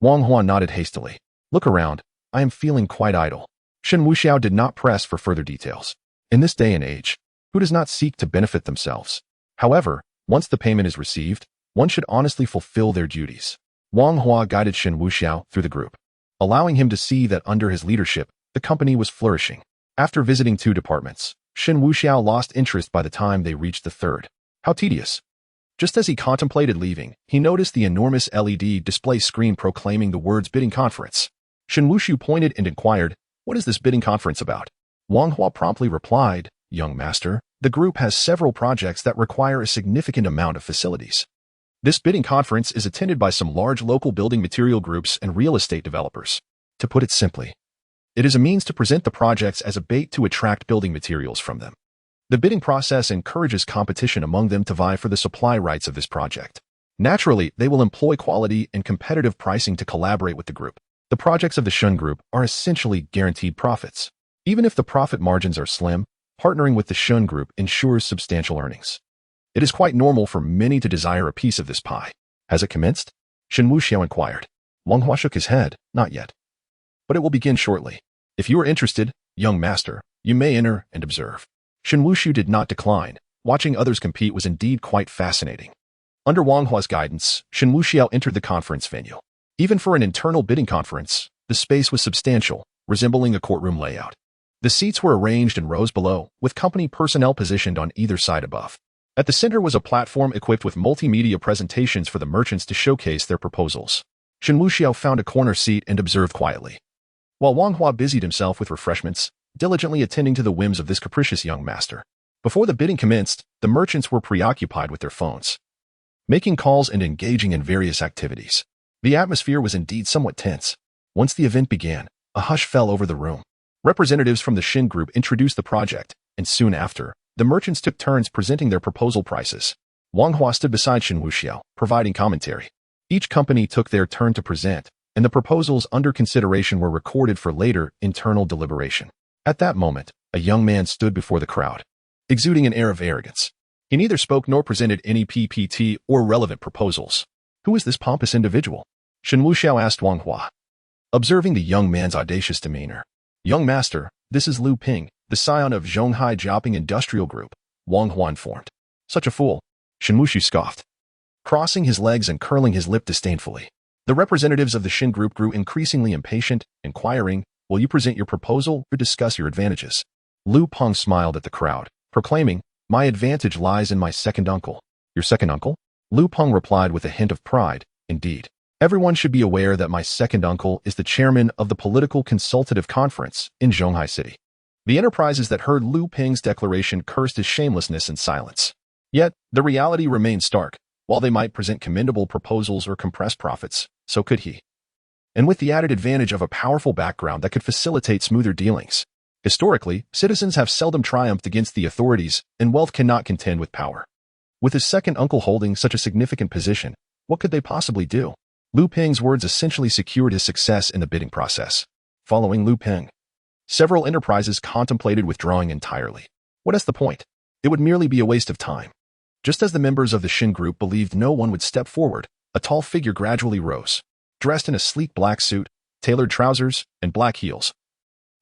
Wang Hua nodded hastily. "Look around. I am feeling quite idle." Shen Wuxiao did not press for further details. In this day and age, who does not seek to benefit themselves? However, once the payment is received, one should honestly fulfill their duties. Wang Hua guided Shen Wuxiao through the group, allowing him to see that under his leadership, the company was flourishing. After visiting 2 departments, Shen Wuxiao lost interest by the time they reached the 3rd. How tedious. Just as he contemplated leaving, he noticed the enormous LED display screen proclaiming the words bidding conference. Shen Wuxiao pointed and inquired, "What is this bidding conference about?" Wang Hua promptly replied, "Young master, the group has several projects that require a significant amount of facilities. This bidding conference is attended by some large local building material groups and real estate developers. To put it simply, it is a means to present the projects as a bait to attract building materials from them. The bidding process encourages competition among them to vie for the supply rights of this project. Naturally, they will employ quality and competitive pricing to collaborate with the group. The projects of the Shen Group are essentially guaranteed profits. Even if the profit margins are slim, partnering with the Shen Group ensures substantial earnings. It is quite normal for many to desire a piece of this pie. Has it commenced?" Shen Wuxiao inquired. Wang Hua shook his head, "Not yet. But it will begin shortly. If you are interested, young master, you may enter and observe." Shen Wuxiao did not decline. Watching others compete was indeed quite fascinating. Under Wang Hua's guidance, Shen Wuxiao entered the conference venue. Even for an internal bidding conference, the space was substantial, resembling a courtroom layout. The seats were arranged in rows below, with company personnel positioned on either side above. At the center was a platform equipped with multimedia presentations for the merchants to showcase their proposals. Shen Wuxiao found a corner seat and observed quietly, while Wang Hua busied himself with refreshments, diligently attending to the whims of this capricious young master. Before the bidding commenced, the merchants were preoccupied with their phones, making calls and engaging in various activities. The atmosphere was indeed somewhat tense. Once the event began, a hush fell over the room. Representatives from the Shen Group introduced the project, and soon after, the merchants took turns presenting their proposal prices. Wang Hua stood beside Shen Wuxiao, providing commentary. Each company took their turn to present, and the proposals under consideration were recorded for later internal deliberation. At that moment, a young man stood before the crowd, exuding an air of arrogance. He neither spoke nor presented any PPT or relevant proposals. Who is this pompous individual? Shen Wuxiao asked Wang Hua, observing the young man's audacious demeanor. "Young master, this is Lu Ping, the scion of Zhonghai Jiaoping Industrial Group," Wang Hua informed. "Such a fool," Shen Wuxiao scoffed, crossing his legs and curling his lip disdainfully. The representatives of the Shen Group grew increasingly impatient, inquiring, "Will you present your proposal or discuss your advantages?" Lu Peng smiled at the crowd, proclaiming, "My advantage lies in my second uncle." "Your second uncle?" Lu Peng replied with a hint of pride. "Indeed. Everyone should be aware that my second uncle is the chairman of the Political Consultative Conference in Zhonghai City." The enterprises that heard Lu Peng's declaration cursed his shamelessness in silence. Yet, the reality remained stark. While they might present commendable proposals or compress profits, so could he. And with the added advantage of a powerful background that could facilitate smoother dealings. Historically, citizens have seldom triumphed against the authorities, and wealth cannot contend with power. With his second uncle holding such a significant position, what could they possibly do? Lu Peng's words essentially secured his success in the bidding process. Following Lu Peng, several enterprises contemplated withdrawing entirely. What is the point? It would merely be a waste of time. Just as the members of the Shen Group believed no one would step forward, a tall figure gradually rose, dressed in a sleek black suit, tailored trousers, and black heels.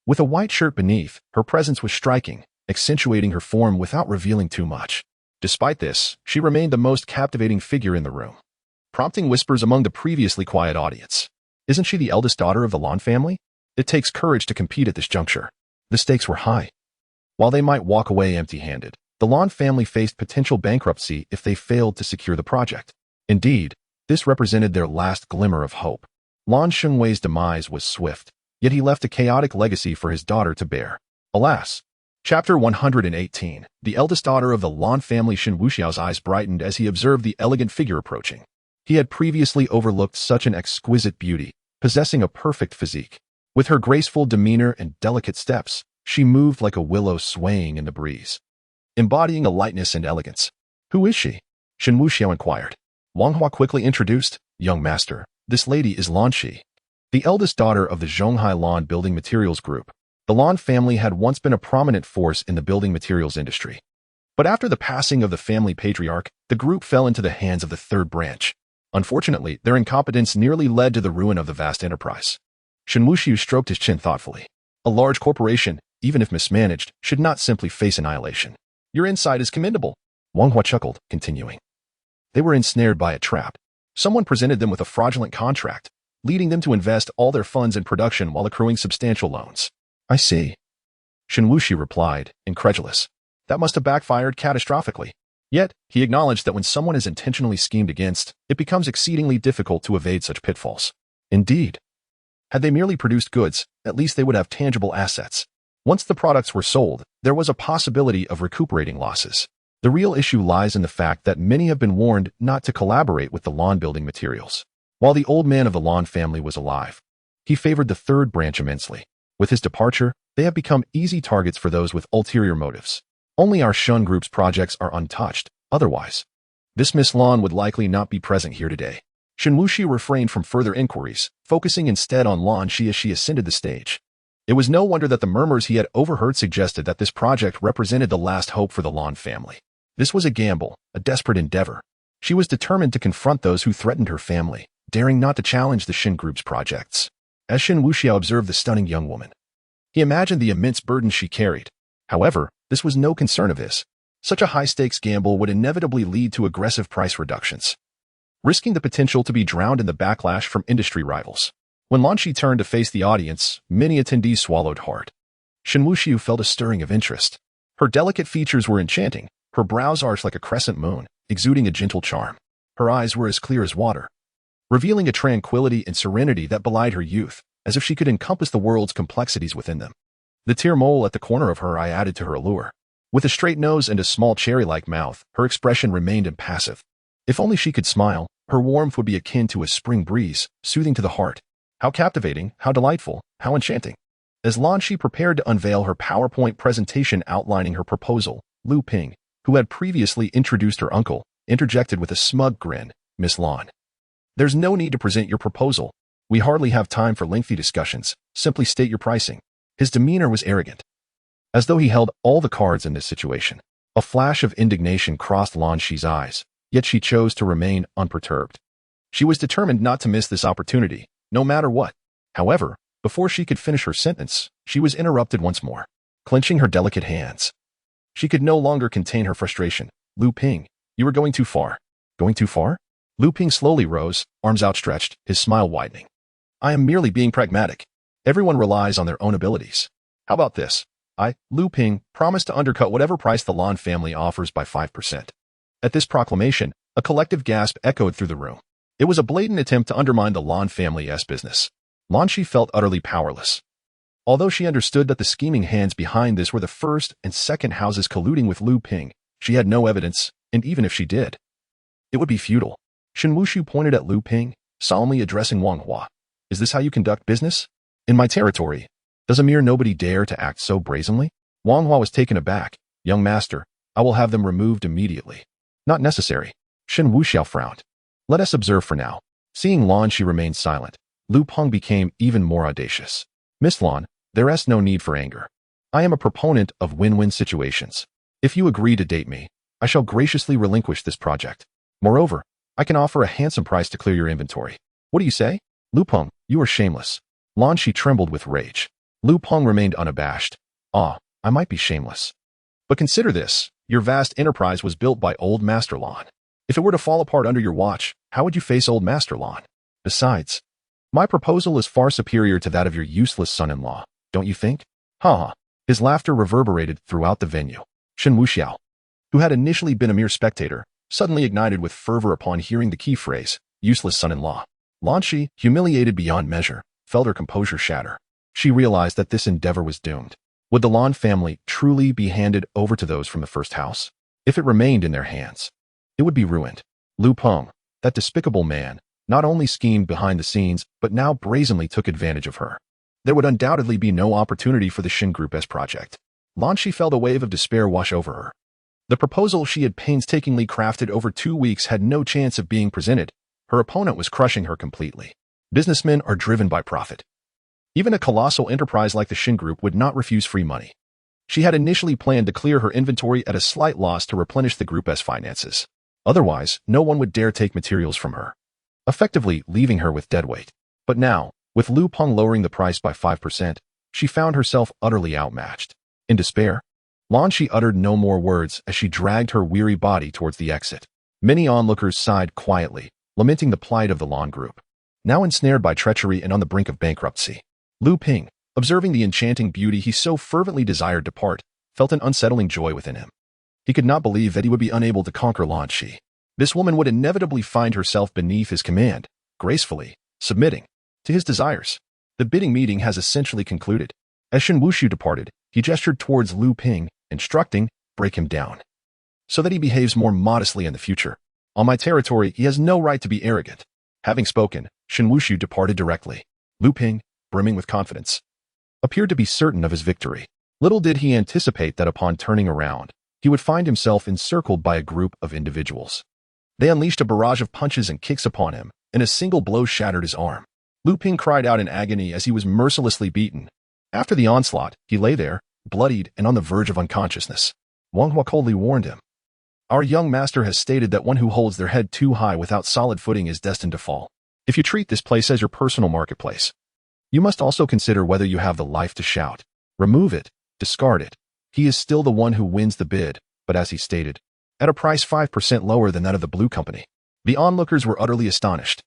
With a white shirt beneath, her presence was striking, accentuating her form without revealing too much. Despite this, she remained the most captivating figure in the room, prompting whispers among the previously quiet audience. Isn't she the eldest daughter of the Lan family? It takes courage to compete at this juncture. The stakes were high. While they might walk away empty-handed, the Lan family faced potential bankruptcy if they failed to secure the project. Indeed, this represented their last glimmer of hope. Lan Shengwei's demise was swift, yet he left a chaotic legacy for his daughter to bear. Alas, Chapter 118. The eldest daughter of the Lan family. Shen Wuxiao's eyes brightened as he observed the elegant figure approaching. He had previously overlooked such an exquisite beauty, possessing a perfect physique. With her graceful demeanor and delicate steps, she moved like a willow swaying in the breeze, embodying a lightness and elegance. "Who is she?" Shen Wuxiao inquired. Wang Hua quickly introduced, "Young master, this lady is Lan Shi, the eldest daughter of the Zhonghai Lan Building Materials Group." The Lan family had once been a prominent force in the building materials industry. But after the passing of the family patriarch, the group fell into the hands of the third branch. Unfortunately, their incompetence nearly led to the ruin of the vast enterprise. Shen Wuxiao stroked his chin thoughtfully. A large corporation, even if mismanaged, should not simply face annihilation. "Your insight is commendable," Wang Hua chuckled, continuing. They were ensnared by a trap. Someone presented them with a fraudulent contract, leading them to invest all their funds in production while accruing substantial loans. "I see," Shen Wuxiao replied, incredulous. That must have backfired catastrophically. Yet, he acknowledged that when someone is intentionally schemed against, it becomes exceedingly difficult to evade such pitfalls. Indeed, had they merely produced goods, at least they would have tangible assets. Once the products were sold, there was a possibility of recuperating losses. The real issue lies in the fact that many have been warned not to collaborate with the Lan building materials. While the old man of the Lan family was alive, he favored the third branch immensely. With his departure, they have become easy targets for those with ulterior motives. Only our Shun Group's projects are untouched. Otherwise, this Miss Lan would likely not be present here today. Shen Wuxiao refrained from further inquiries, focusing instead on Lan Shi as she ascended the stage. It was no wonder that the murmurs he had overheard suggested that this project represented the last hope for the Lan family. This was a gamble, a desperate endeavor. She was determined to confront those who threatened her family, daring not to challenge the Shen Group's projects. As Shen Wuxiao observed the stunning young woman, he imagined the immense burden she carried. However, this was no concern of his. Such a high-stakes gamble would inevitably lead to aggressive price reductions, risking the potential to be drowned in the backlash from industry rivals. When Lan Shi turned to face the audience, many attendees swallowed hard. Shen Wuxiao felt a stirring of interest. Her delicate features were enchanting, her brows arched like a crescent moon, exuding a gentle charm. Her eyes were as clear as water, revealing a tranquility and serenity that belied her youth, as if she could encompass the world's complexities within them. The tear mole at the corner of her eye added to her allure. With a straight nose and a small cherry-like mouth, her expression remained impassive. If only she could smile, her warmth would be akin to a spring breeze, soothing to the heart. How captivating, how delightful, how enchanting. As Lan Shi prepared to unveil her PowerPoint presentation outlining her proposal, Lu Ping, who had previously introduced her uncle, interjected with a smug grin, "Miss Lan, there's no need to present your proposal. We hardly have time for lengthy discussions. Simply state your pricing." His demeanor was arrogant, as though he held all the cards in this situation. A flash of indignation crossed Lan Shi's eyes, yet she chose to remain unperturbed. She was determined not to miss this opportunity, no matter what. However, before she could finish her sentence, she was interrupted once more. Clenching her delicate hands, she could no longer contain her frustration. "Lu Ping, you are going too far." "Going too far?" Lu Ping slowly rose, arms outstretched, his smile widening. "I am merely being pragmatic. Everyone relies on their own abilities. How about this? I, Lu Ping, promise to undercut whatever price the Lan family offers by 5%. At this proclamation, a collective gasp echoed through the room. It was a blatant attempt to undermine the Lan family's business. Lan Shi felt utterly powerless. Although she understood that the scheming hands behind this were the first and second houses colluding with Lu Ping, she had no evidence, and even if she did, it would be futile. Shen Wuxiao pointed at Lu Ping, solemnly addressing Wang Hua. "Is this how you conduct business? In my territory, does a mere nobody dare to act so brazenly?" Wang Hua was taken aback. "Young master, I will have them removed immediately." "Not necessary." Shen Wuxiao frowned. "Let us observe for now." Seeing Lan Shi remained silent, Lu Peng became even more audacious. "Miss Lan, there is no need for anger. I am a proponent of win-win situations. If you agree to date me, I shall graciously relinquish this project. Moreover, I can offer a handsome price to clear your inventory. What do you say?" "Lu Peng, you are shameless." Lan Shi trembled with rage. Lu Peng remained unabashed. "Ah, I might be shameless. But consider this, your vast enterprise was built by old Master Lan. If it were to fall apart under your watch, how would you face old Master Lan? Besides, my proposal is far superior to that of your useless son-in-law, don't you think?" "Ha ha." His laughter reverberated throughout the venue. Shen Wuxiao, who had initially been a mere spectator, suddenly ignited with fervor upon hearing the key phrase, useless son-in-law. Lan Shi, humiliated beyond measure, felt her composure shatter. She realized that this endeavor was doomed. Would the Lan family truly be handed over to those from the first house? If it remained in their hands, it would be ruined. Lu Peng, that despicable man, not only schemed behind the scenes, but now brazenly took advantage of her. There would undoubtedly be no opportunity for the Shen Group's project. Lan Shi felt a wave of despair wash over her. The proposal she had painstakingly crafted over 2 weeks had no chance of being presented. Her opponent was crushing her completely. Businessmen are driven by profit. Even a colossal enterprise like the Shen Group would not refuse free money. She had initially planned to clear her inventory at a slight loss to replenish the group's finances. Otherwise, no one would dare take materials from her, effectively leaving her with deadweight. But now, with Lu Peng lowering the price by 5%, she found herself utterly outmatched. In despair, Lan Shi uttered no more words as she dragged her weary body towards the exit. Many onlookers sighed quietly, lamenting the plight of the Lan Group, now ensnared by treachery and on the brink of bankruptcy. Lu Peng, observing the enchanting beauty he so fervently desired to part, felt an unsettling joy within him. He could not believe that he would be unable to conquer Lan Shi. This woman would inevitably find herself beneath his command, gracefully submitting to his desires. The bidding meeting has essentially concluded. As Shen Wuxiao departed, he gestured towards Lu Peng, instructing, "Break him down, so that he behaves more modestly in the future. On my territory, he has no right to be arrogant." Having spoken, Shen Wuxiao departed directly. Lu Peng, brimming with confidence, appeared to be certain of his victory. Little did he anticipate that upon turning around, he would find himself encircled by a group of individuals. They unleashed a barrage of punches and kicks upon him, and a single blow shattered his arm. Lu Peng cried out in agony as he was mercilessly beaten. After the onslaught, he lay there, bloodied and on the verge of unconsciousness. Wang Hua coldly warned him. "Our young master has stated that one who holds their head too high without solid footing is destined to fall. If you treat this place as your personal marketplace, you must also consider whether you have the life to shout. Remove it, discard it. He is still the one who wins the bid, but as he stated, at a price 5% lower than that of the Blue Company." The onlookers were utterly astonished,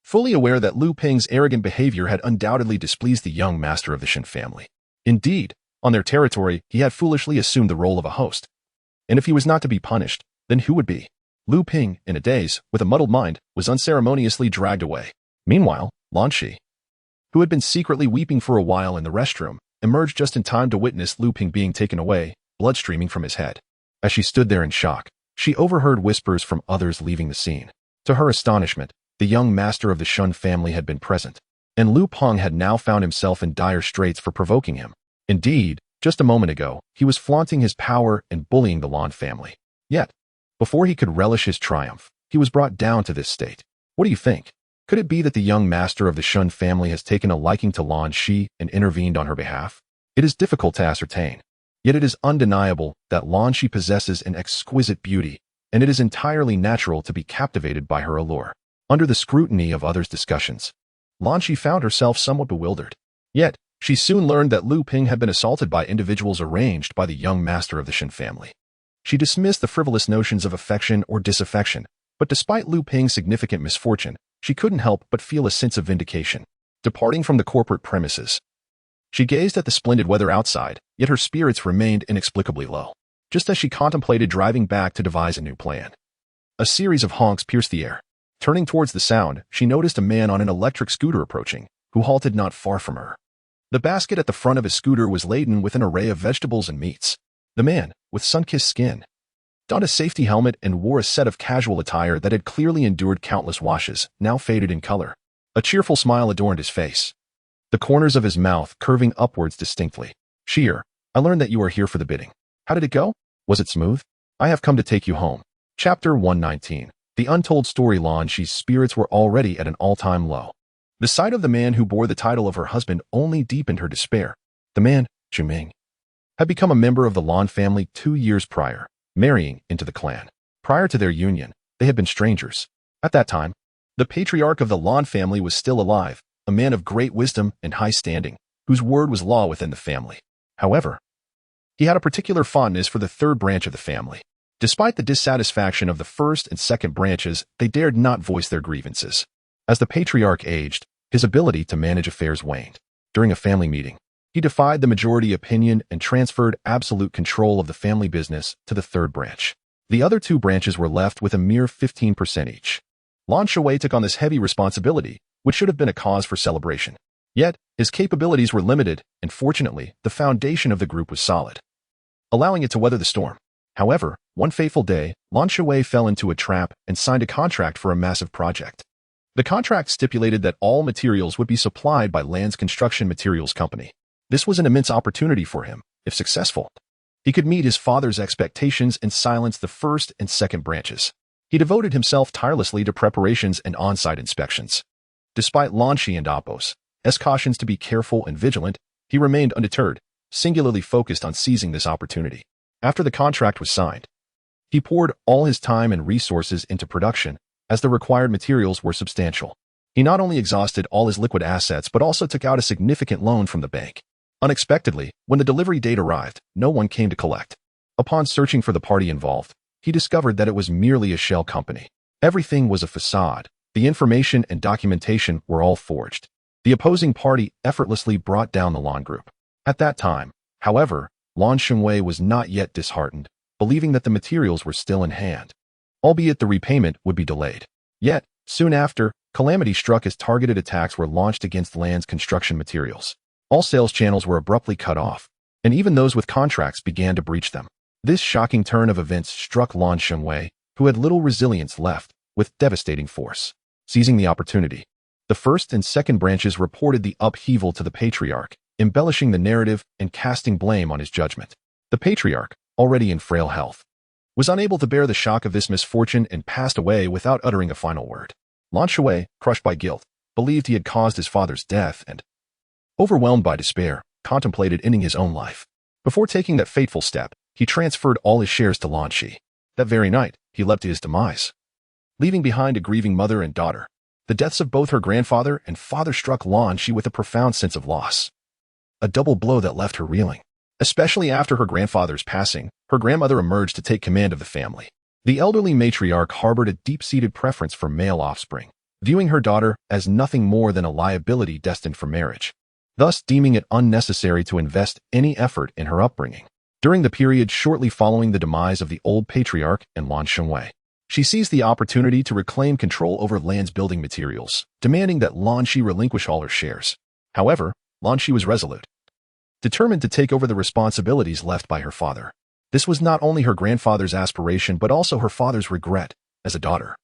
fully aware that Lu Peng's arrogant behavior had undoubtedly displeased the young master of the Shen family. Indeed, on their territory, he had foolishly assumed the role of a host. And if he was not to be punished, then who would be? Lu Peng, in a daze, with a muddled mind, was unceremoniously dragged away. Meanwhile, Lan Shi, who had been secretly weeping for a while in the restroom, emerged just in time to witness Lu Peng being taken away, blood streaming from his head. As she stood there in shock, she overheard whispers from others leaving the scene. To her astonishment, the young master of the Shen family had been present, and Lu Peng had now found himself in dire straits for provoking him. Indeed, just a moment ago, he was flaunting his power and bullying the Lan family. Yet, before he could relish his triumph, he was brought down to this state. What do you think? Could it be that the young master of the Shen family has taken a liking to Lan Shi and intervened on her behalf? It is difficult to ascertain. Yet it is undeniable that Lan Shi possesses an exquisite beauty, and it is entirely natural to be captivated by her allure. Under the scrutiny of others' discussions, Lan Shi found herself somewhat bewildered. Yet, she soon learned that Lu Peng had been assaulted by individuals arranged by the young master of the Shen family. She dismissed the frivolous notions of affection or disaffection, but despite Lu Peng's significant misfortune, she couldn't help but feel a sense of vindication. Departing from the corporate premises, she gazed at the splendid weather outside, yet her spirits remained inexplicably low. Just as she contemplated driving back to devise a new plan, a series of honks pierced the air. Turning towards the sound, she noticed a man on an electric scooter approaching, who halted not far from her. The basket at the front of his scooter was laden with an array of vegetables and meats. The man, with sun-kissed skin, donned a safety helmet and wore a set of casual attire that had clearly endured countless washes, now faded in color. A cheerful smile adorned his face, the corners of his mouth curving upwards distinctly. "Sheer, I learned that you are here for the bidding. How did it go? Was it smooth? I have come to take you home." Chapter 119. The untold story. Lan Shi's spirits were already at an all-time low. The sight of the man who bore the title of her husband only deepened her despair. The man, Zhu Ming, had become a member of the Lan family 2 years prior, marrying into the clan. Prior to their union, they had been strangers. At that time, the patriarch of the Lan family was still alive, a man of great wisdom and high standing, whose word was law within the family. However, he had a particular fondness for the third branch of the family. Despite the dissatisfaction of the first and second branches, they dared not voice their grievances. As the patriarch aged, his ability to manage affairs waned. During a family meeting, he defied the majority opinion and transferred absolute control of the family business to the third branch. The other 2 branches were left with a mere 15% each. Lan Shui took on this heavy responsibility, which should have been a cause for celebration. Yet, his capabilities were limited, and fortunately, the foundation of the group was solid, allowing it to weather the storm. However, one fateful day, Lan Shui fell into a trap and signed a contract for a massive project. The contract stipulated that all materials would be supplied by Lan's construction materials company. This was an immense opportunity for him. If successful, he could meet his father's expectations and silence the first and second branches. He devoted himself tirelessly to preparations and on-site inspections. Despite Lan Shi and Appo's cautions to be careful and vigilant, he remained undeterred, singularly focused on seizing this opportunity. After the contract was signed, he poured all his time and resources into production, as the required materials were substantial. He not only exhausted all his liquid assets but also took out a significant loan from the bank. Unexpectedly, when the delivery date arrived, no one came to collect. Upon searching for the party involved, he discovered that it was merely a shell company. Everything was a facade. The information and documentation were all forged. The opposing party effortlessly brought down the Lan group. At that time, however, Lan Shui was not yet disheartened, believing that the materials were still in hand, albeit the repayment would be delayed. Yet, soon after, calamity struck as targeted attacks were launched against Lan's construction materials. All sales channels were abruptly cut off, and even those with contracts began to breach them. This shocking turn of events struck Lan Shui, who had little resilience left, with devastating force. Seizing the opportunity, the first and second branches reported the upheaval to the patriarch, embellishing the narrative and casting blame on his judgment. The patriarch, already in frail health, was unable to bear the shock of this misfortune and passed away without uttering a final word. Lan Shui, crushed by guilt, believed he had caused his father's death and, overwhelmed by despair, contemplated ending his own life. Before taking that fateful step, he transferred all his shares to Lan Shi. That very night, he leapt to his demise, leaving behind a grieving mother and daughter. The deaths of both her grandfather and father struck Lan Shi with a profound sense of loss, a double blow that left her reeling. Especially after her grandfather's passing, her grandmother emerged to take command of the family. The elderly matriarch harbored a deep-seated preference for male offspring, viewing her daughter as nothing more than a liability destined for marriage, thus deeming it unnecessary to invest any effort in her upbringing. During the period shortly following the demise of the old patriarch and Lan Shui, she seized the opportunity to reclaim control over Lan's building materials, demanding that Lan Shi relinquish all her shares. However, Lan Shi was resolute, determined to take over the responsibilities left by her father. This was not only her grandfather's aspiration but also her father's regret. As a daughter,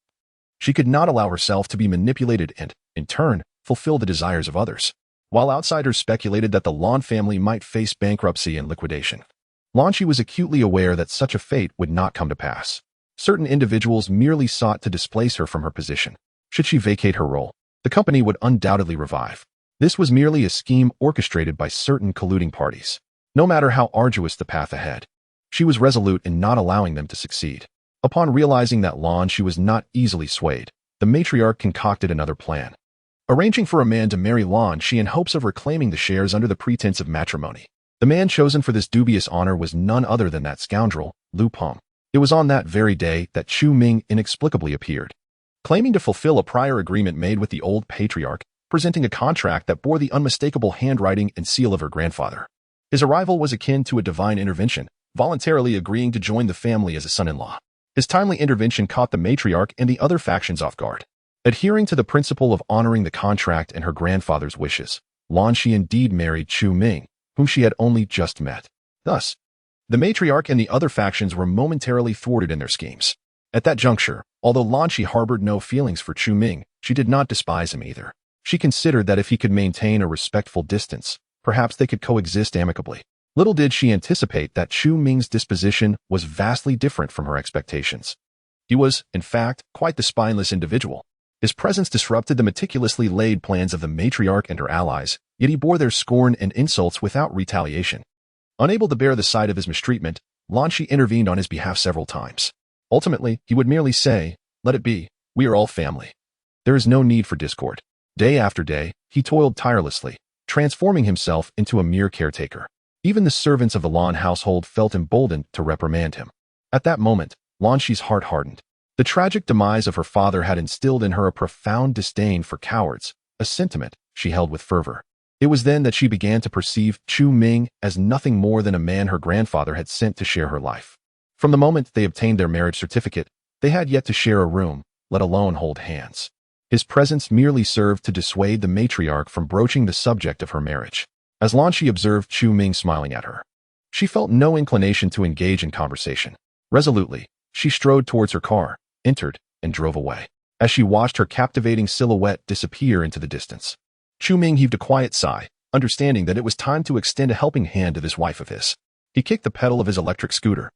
she could not allow herself to be manipulated and, in turn, fulfill the desires of others. While outsiders speculated that the Lan family might face bankruptcy and liquidation, Lan Shi was acutely aware that such a fate would not come to pass. Certain individuals merely sought to displace her from her position. Should she vacate her role, the company would undoubtedly revive. This was merely a scheme orchestrated by certain colluding parties. No matter how arduous the path ahead, she was resolute in not allowing them to succeed. Upon realizing that Lan Shi was not easily swayed, the matriarch concocted another plan, arranging for a man to marry Lan Shi in hopes of reclaiming the shares under the pretense of matrimony. The man chosen for this dubious honor was none other than that scoundrel, Lu Peng. It was on that very day that Chu Ming inexplicably appeared, claiming to fulfill a prior agreement made with the old patriarch, presenting a contract that bore the unmistakable handwriting and seal of her grandfather. His arrival was akin to a divine intervention, voluntarily agreeing to join the family as a son-in-law. His timely intervention caught the matriarch and the other factions off guard. Adhering to the principle of honoring the contract and her grandfather's wishes, Lan Shi indeed married Chu Ming, whom she had only just met. Thus, the matriarch and the other factions were momentarily thwarted in their schemes. At that juncture, although Lan Shi harbored no feelings for Chu Ming, she did not despise him either. She considered that if he could maintain a respectful distance, perhaps they could coexist amicably. Little did she anticipate that Chu Ming's disposition was vastly different from her expectations. He was, in fact, quite the spineless individual. His presence disrupted the meticulously laid plans of the matriarch and her allies, yet he bore their scorn and insults without retaliation. Unable to bear the sight of his mistreatment, Lan Shi intervened on his behalf several times. Ultimately, he would merely say, "Let it be. We are all family. There is no need for discord." Day after day, he toiled tirelessly, transforming himself into a mere caretaker. Even the servants of the Lan household felt emboldened to reprimand him. At that moment, Lan Shi's heart hardened. The tragic demise of her father had instilled in her a profound disdain for cowards, a sentiment she held with fervor. It was then that she began to perceive Chu Ming as nothing more than a man her grandfather had sent to share her life. From the moment they obtained their marriage certificate, they had yet to share a room, let alone hold hands. His presence merely served to dissuade the matriarch from broaching the subject of her marriage. As Lan Shi observed Chu Ming smiling at her, she felt no inclination to engage in conversation. Resolutely, she strode towards her car, entered, and drove away. As she watched her captivating silhouette disappear into the distance, Chu Ming heaved a quiet sigh, understanding that it was time to extend a helping hand to this wife of his. He kicked the pedal of his electric scooter,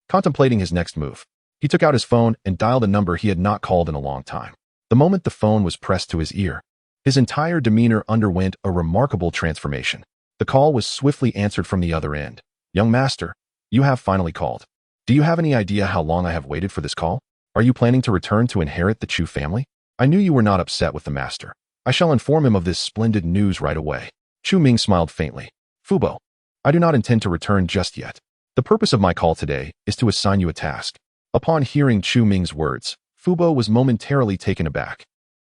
contemplating his next move. He took out his phone and dialed a number he had not called in a long time. The moment the phone was pressed to his ear, his entire demeanor underwent a remarkable transformation. The call was swiftly answered from the other end. "Young master, you have finally called. Do you have any idea how long I have waited for this call? Are you planning to return to inherit the Chu family? I knew you were not upset with the master. I shall inform him of this splendid news right away." Chu Ming smiled faintly. "Fubo, I do not intend to return just yet. The purpose of my call today is to assign you a task." Upon hearing Chu Ming's words, Fubo was momentarily taken aback.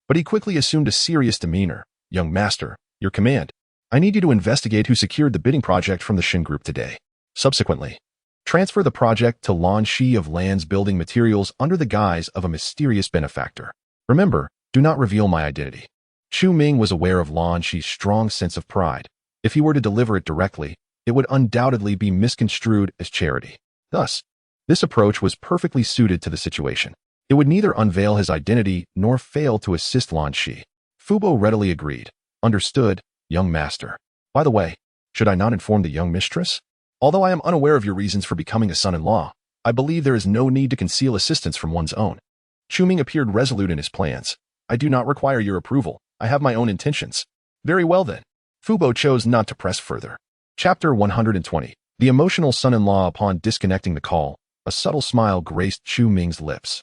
But he quickly assumed a serious demeanor. "Young master, your command. I need you to investigate who secured the bidding project from the Shen group today. Subsequently, transfer the project to Lan Shi of Land's building materials under the guise of a mysterious benefactor. Remember, do not reveal my identity." Chu Ming was aware of Lan Shi's strong sense of pride. If he were to deliver it directly, it would undoubtedly be misconstrued as charity. Thus, this approach was perfectly suited to the situation. It would neither unveil his identity nor fail to assist Lan Shi. Fubo readily agreed. "Understood, young master. By the way, should I not inform the young mistress? Although I am unaware of your reasons for becoming a son-in-law, I believe there is no need to conceal assistance from one's own." Chu Ming appeared resolute in his plans. "I do not require your approval. I have my own intentions." "Very well then." Fubo chose not to press further. Chapter 120. The emotional son-in-law. Upon disconnecting the call, a subtle smile graced Chu Ming's lips.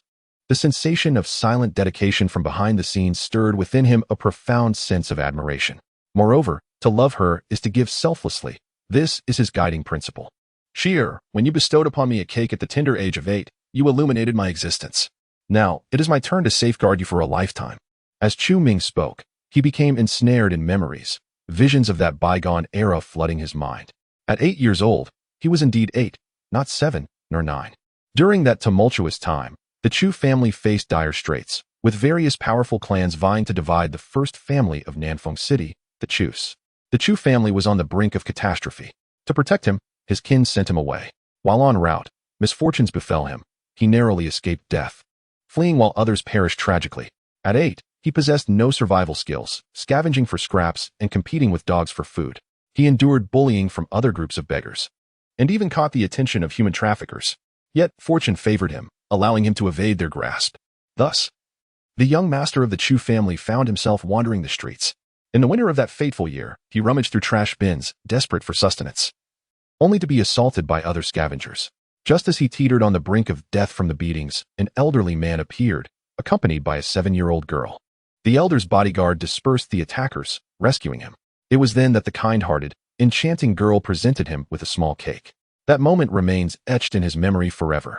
The sensation of silent dedication from behind the scenes stirred within him a profound sense of admiration. Moreover, to love her is to give selflessly. This is his guiding principle. "Sheer, when you bestowed upon me a cake at the tender age of 8, you illuminated my existence. Now, it is my turn to safeguard you for a lifetime." As Chu Ming spoke, he became ensnared in memories, visions of that bygone era flooding his mind. At 8 years old, he was indeed 8, not 7 nor 9. During that tumultuous time, the Chu family faced dire straits, with various powerful clans vying to divide the first family of Nanfeng City, the Chus. The Chu family was on the brink of catastrophe. To protect him, his kin sent him away. While en route, misfortunes befell him. He narrowly escaped death, fleeing while others perished tragically. At 8, he possessed no survival skills, scavenging for scraps and competing with dogs for food. He endured bullying from other groups of beggars, and even caught the attention of human traffickers. Yet fortune favored him, allowing him to evade their grasp. Thus, the young master of the Chu family found himself wandering the streets. In the winter of that fateful year, he rummaged through trash bins, desperate for sustenance, only to be assaulted by other scavengers. Just as he teetered on the brink of death from the beatings, an elderly man appeared, accompanied by a 7-year-old girl. The elder's bodyguard dispersed the attackers, rescuing him. It was then that the kind-hearted, enchanting girl presented him with a small cake. That moment remains etched in his memory forever.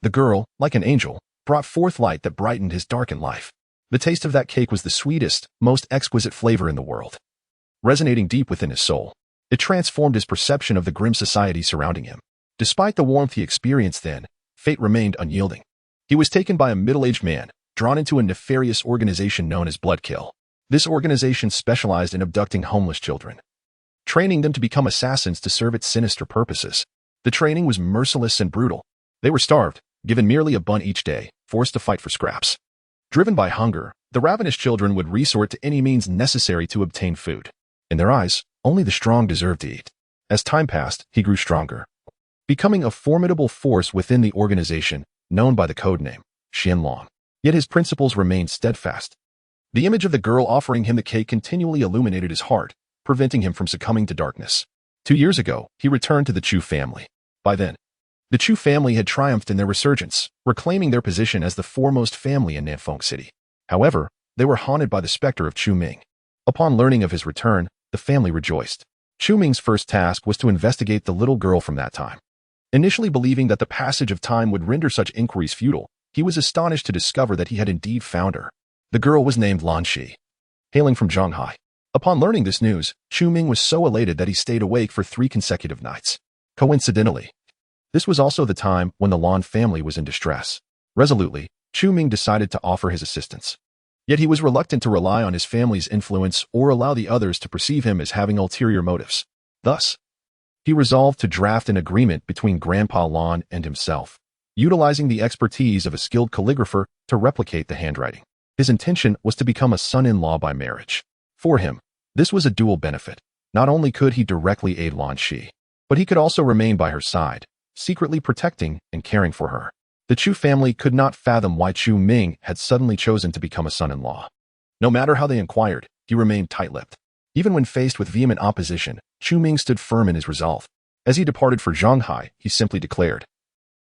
The girl, like an angel, brought forth light that brightened his darkened life. The taste of that cake was the sweetest, most exquisite flavor in the world. Resonating deep within his soul, it transformed his perception of the grim society surrounding him. Despite the warmth he experienced then, fate remained unyielding. He was taken by a middle-aged man, drawn into a nefarious organization known as Bloodkill. This organization specialized in abducting homeless children, training them to become assassins to serve its sinister purposes. The training was merciless and brutal. They were starved, given merely a bun each day, forced to fight for scraps. Driven by hunger, the ravenous children would resort to any means necessary to obtain food. In their eyes, only the strong deserved to eat. As time passed, he grew stronger, becoming a formidable force within the organization, known by the codename Xianlong. Yet his principles remained steadfast. The image of the girl offering him the cake continually illuminated his heart, preventing him from succumbing to darkness. 2 years ago, he returned to the Chu family. By then, the Chu family had triumphed in their resurgence, reclaiming their position as the foremost family in Nanfeng City. However, they were haunted by the specter of Chu Ming. Upon learning of his return, the family rejoiced. Chu Ming's first task was to investigate the little girl from that time. Initially believing that the passage of time would render such inquiries futile, he was astonished to discover that he had indeed found her. The girl was named Lan Shi, hailing from Zhanghai. Upon learning this news, Chu Ming was so elated that he stayed awake for 3 consecutive nights. Coincidentally, this was also the time when the Lan family was in distress. Resolutely, Chu Ming decided to offer his assistance. Yet he was reluctant to rely on his family's influence or allow the others to perceive him as having ulterior motives. Thus, he resolved to draft an agreement between Grandpa Lon and himself, utilizing the expertise of a skilled calligrapher to replicate the handwriting. His intention was to become a son-in-law by marriage. For him, this was a dual benefit. Not only could he directly aid Lan Shi, but he could also remain by her side, secretly protecting and caring for her. The Chu family could not fathom why Chu Ming had suddenly chosen to become a son-in-law. No matter how they inquired, he remained tight-lipped. Even when faced with vehement opposition, Chu Ming stood firm in his resolve. As he departed for Zhanghai, he simply declared,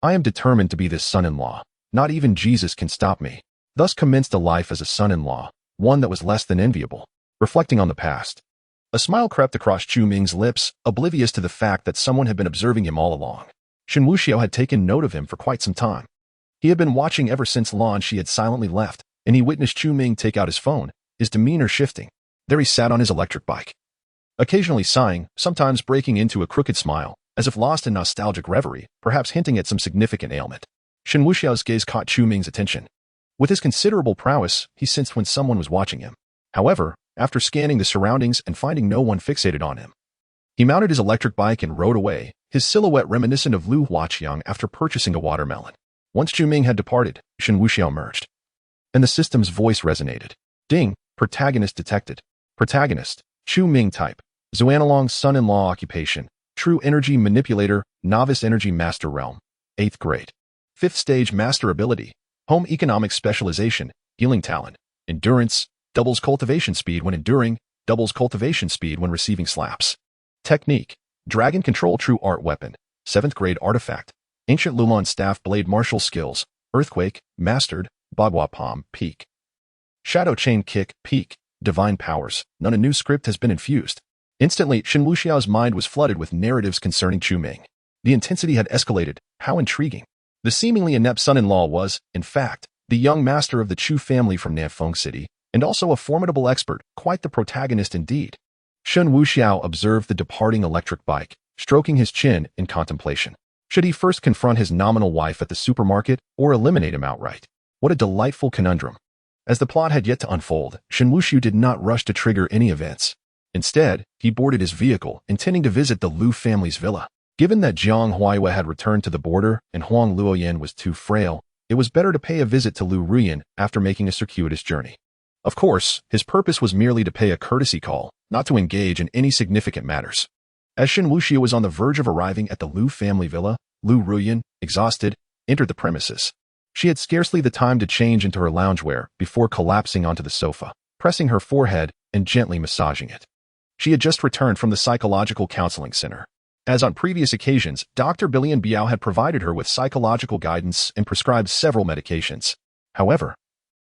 "I am determined to be this son-in-law. Not even Jesus can stop me." Thus commenced a life as a son-in-law, one that was less than enviable. Reflecting on the past, a smile crept across Chu Ming's lips, oblivious to the fact that someone had been observing him all along. Shen Wuxiao had taken note of him for quite some time. He had been watching ever since Lan Shi had silently left, and he witnessed Chu Ming take out his phone, his demeanor shifting. There he sat on his electric bike, occasionally sighing, sometimes breaking into a crooked smile, as if lost in nostalgic reverie, perhaps hinting at some significant ailment. Shen Wuxiao's gaze caught Chu Ming's attention. With his considerable prowess, he sensed when someone was watching him. However, after scanning the surroundings and finding no one fixated on him, he mounted his electric bike and rode away, his silhouette reminiscent of Lu Huaqiang after purchasing a watermelon. Once Chu Ming had departed, Shen Wuxiao emerged, and the system's voice resonated. Ding, protagonist detected. Protagonist, Chu Ming type, Xuanlong son-in-law occupation, true energy manipulator, novice energy master realm, 8th grade. 5th stage master ability, home economic specialization, healing talent, endurance, doubles cultivation speed when enduring, doubles cultivation speed when receiving slaps. Technique, dragon control true art weapon, 7th grade artifact, ancient Lulon staff blade martial skills, earthquake, mastered, bagua palm, peak. Shadow chain kick, peak, divine powers, none a new script has been infused. Instantly, Shen Wuxiao's mind was flooded with narratives concerning Chu Ming. The intensity had escalated. How intriguing. The seemingly inept son-in-law was, in fact, the young master of the Chu family from Nanfeng City, and also a formidable expert, quite the protagonist indeed. Shen Wuxiao observed the departing electric bike, stroking his chin in contemplation. Should he first confront his nominal wife at the supermarket or eliminate him outright? What a delightful conundrum. As the plot had yet to unfold, Shen Wuxiao did not rush to trigger any events. Instead, he boarded his vehicle, intending to visit the Lu family's villa. Given that Jiang Huaiyue had returned to the border and Huang Luoyan was too frail, it was better to pay a visit to Lu Ruyan after making a circuitous journey. Of course, his purpose was merely to pay a courtesy call, not to engage in any significant matters. As Shen Wuxiao was on the verge of arriving at the Lu family villa, Lu Ruyan, exhausted, entered the premises. She had scarcely the time to change into her loungewear before collapsing onto the sofa, pressing her forehead and gently massaging it. She had just returned from the psychological counseling center. As on previous occasions, Dr. Billion Biao had provided her with psychological guidance and prescribed several medications. However,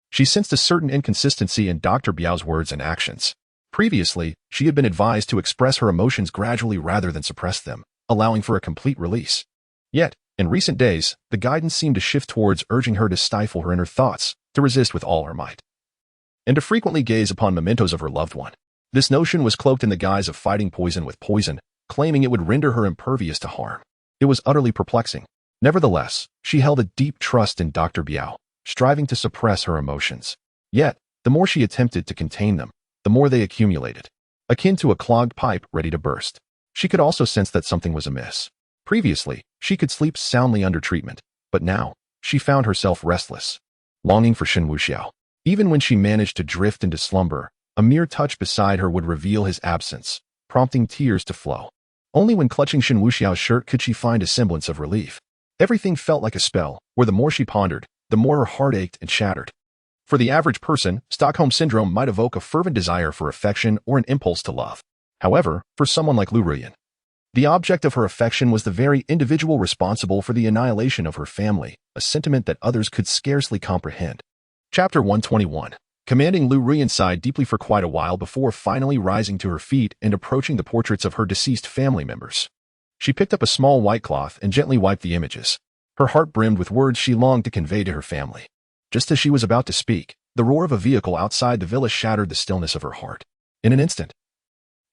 she sensed a certain inconsistency in Dr. Biao's words and actions. Previously, she had been advised to express her emotions gradually rather than suppress them, allowing for a complete release. Yet, in recent days, the guidance seemed to shift towards urging her to stifle her inner thoughts, to resist with all her might, and to frequently gaze upon mementos of her loved one. This notion was cloaked in the guise of fighting poison with poison, claiming it would render her impervious to harm. It was utterly perplexing. Nevertheless, she held a deep trust in Dr. Biao, striving to suppress her emotions. Yet, the more she attempted to contain them, the more they accumulated, akin to a clogged pipe ready to burst. She could also sense that something was amiss. Previously, she could sleep soundly under treatment, but now, she found herself restless, longing for Shen Wuxiao. Even when she managed to drift into slumber, a mere touch beside her would reveal his absence, prompting tears to flow. Only when clutching Shen Wuxiao's shirt could she find a semblance of relief. Everything felt like a spell, where the more she pondered, the more her heart ached and shattered. For the average person, Stockholm Syndrome might evoke a fervent desire for affection or an impulse to love. However, for someone like Lu Ruyan, the object of her affection was the very individual responsible for the annihilation of her family, a sentiment that others could scarcely comprehend. Chapter 121. Commanding Lu Ruyan sighed deeply for quite a while before finally rising to her feet and approaching the portraits of her deceased family members. She picked up a small white cloth and gently wiped the images. Her heart brimmed with words she longed to convey to her family. Just as she was about to speak, the roar of a vehicle outside the villa shattered the stillness of her heart. In an instant,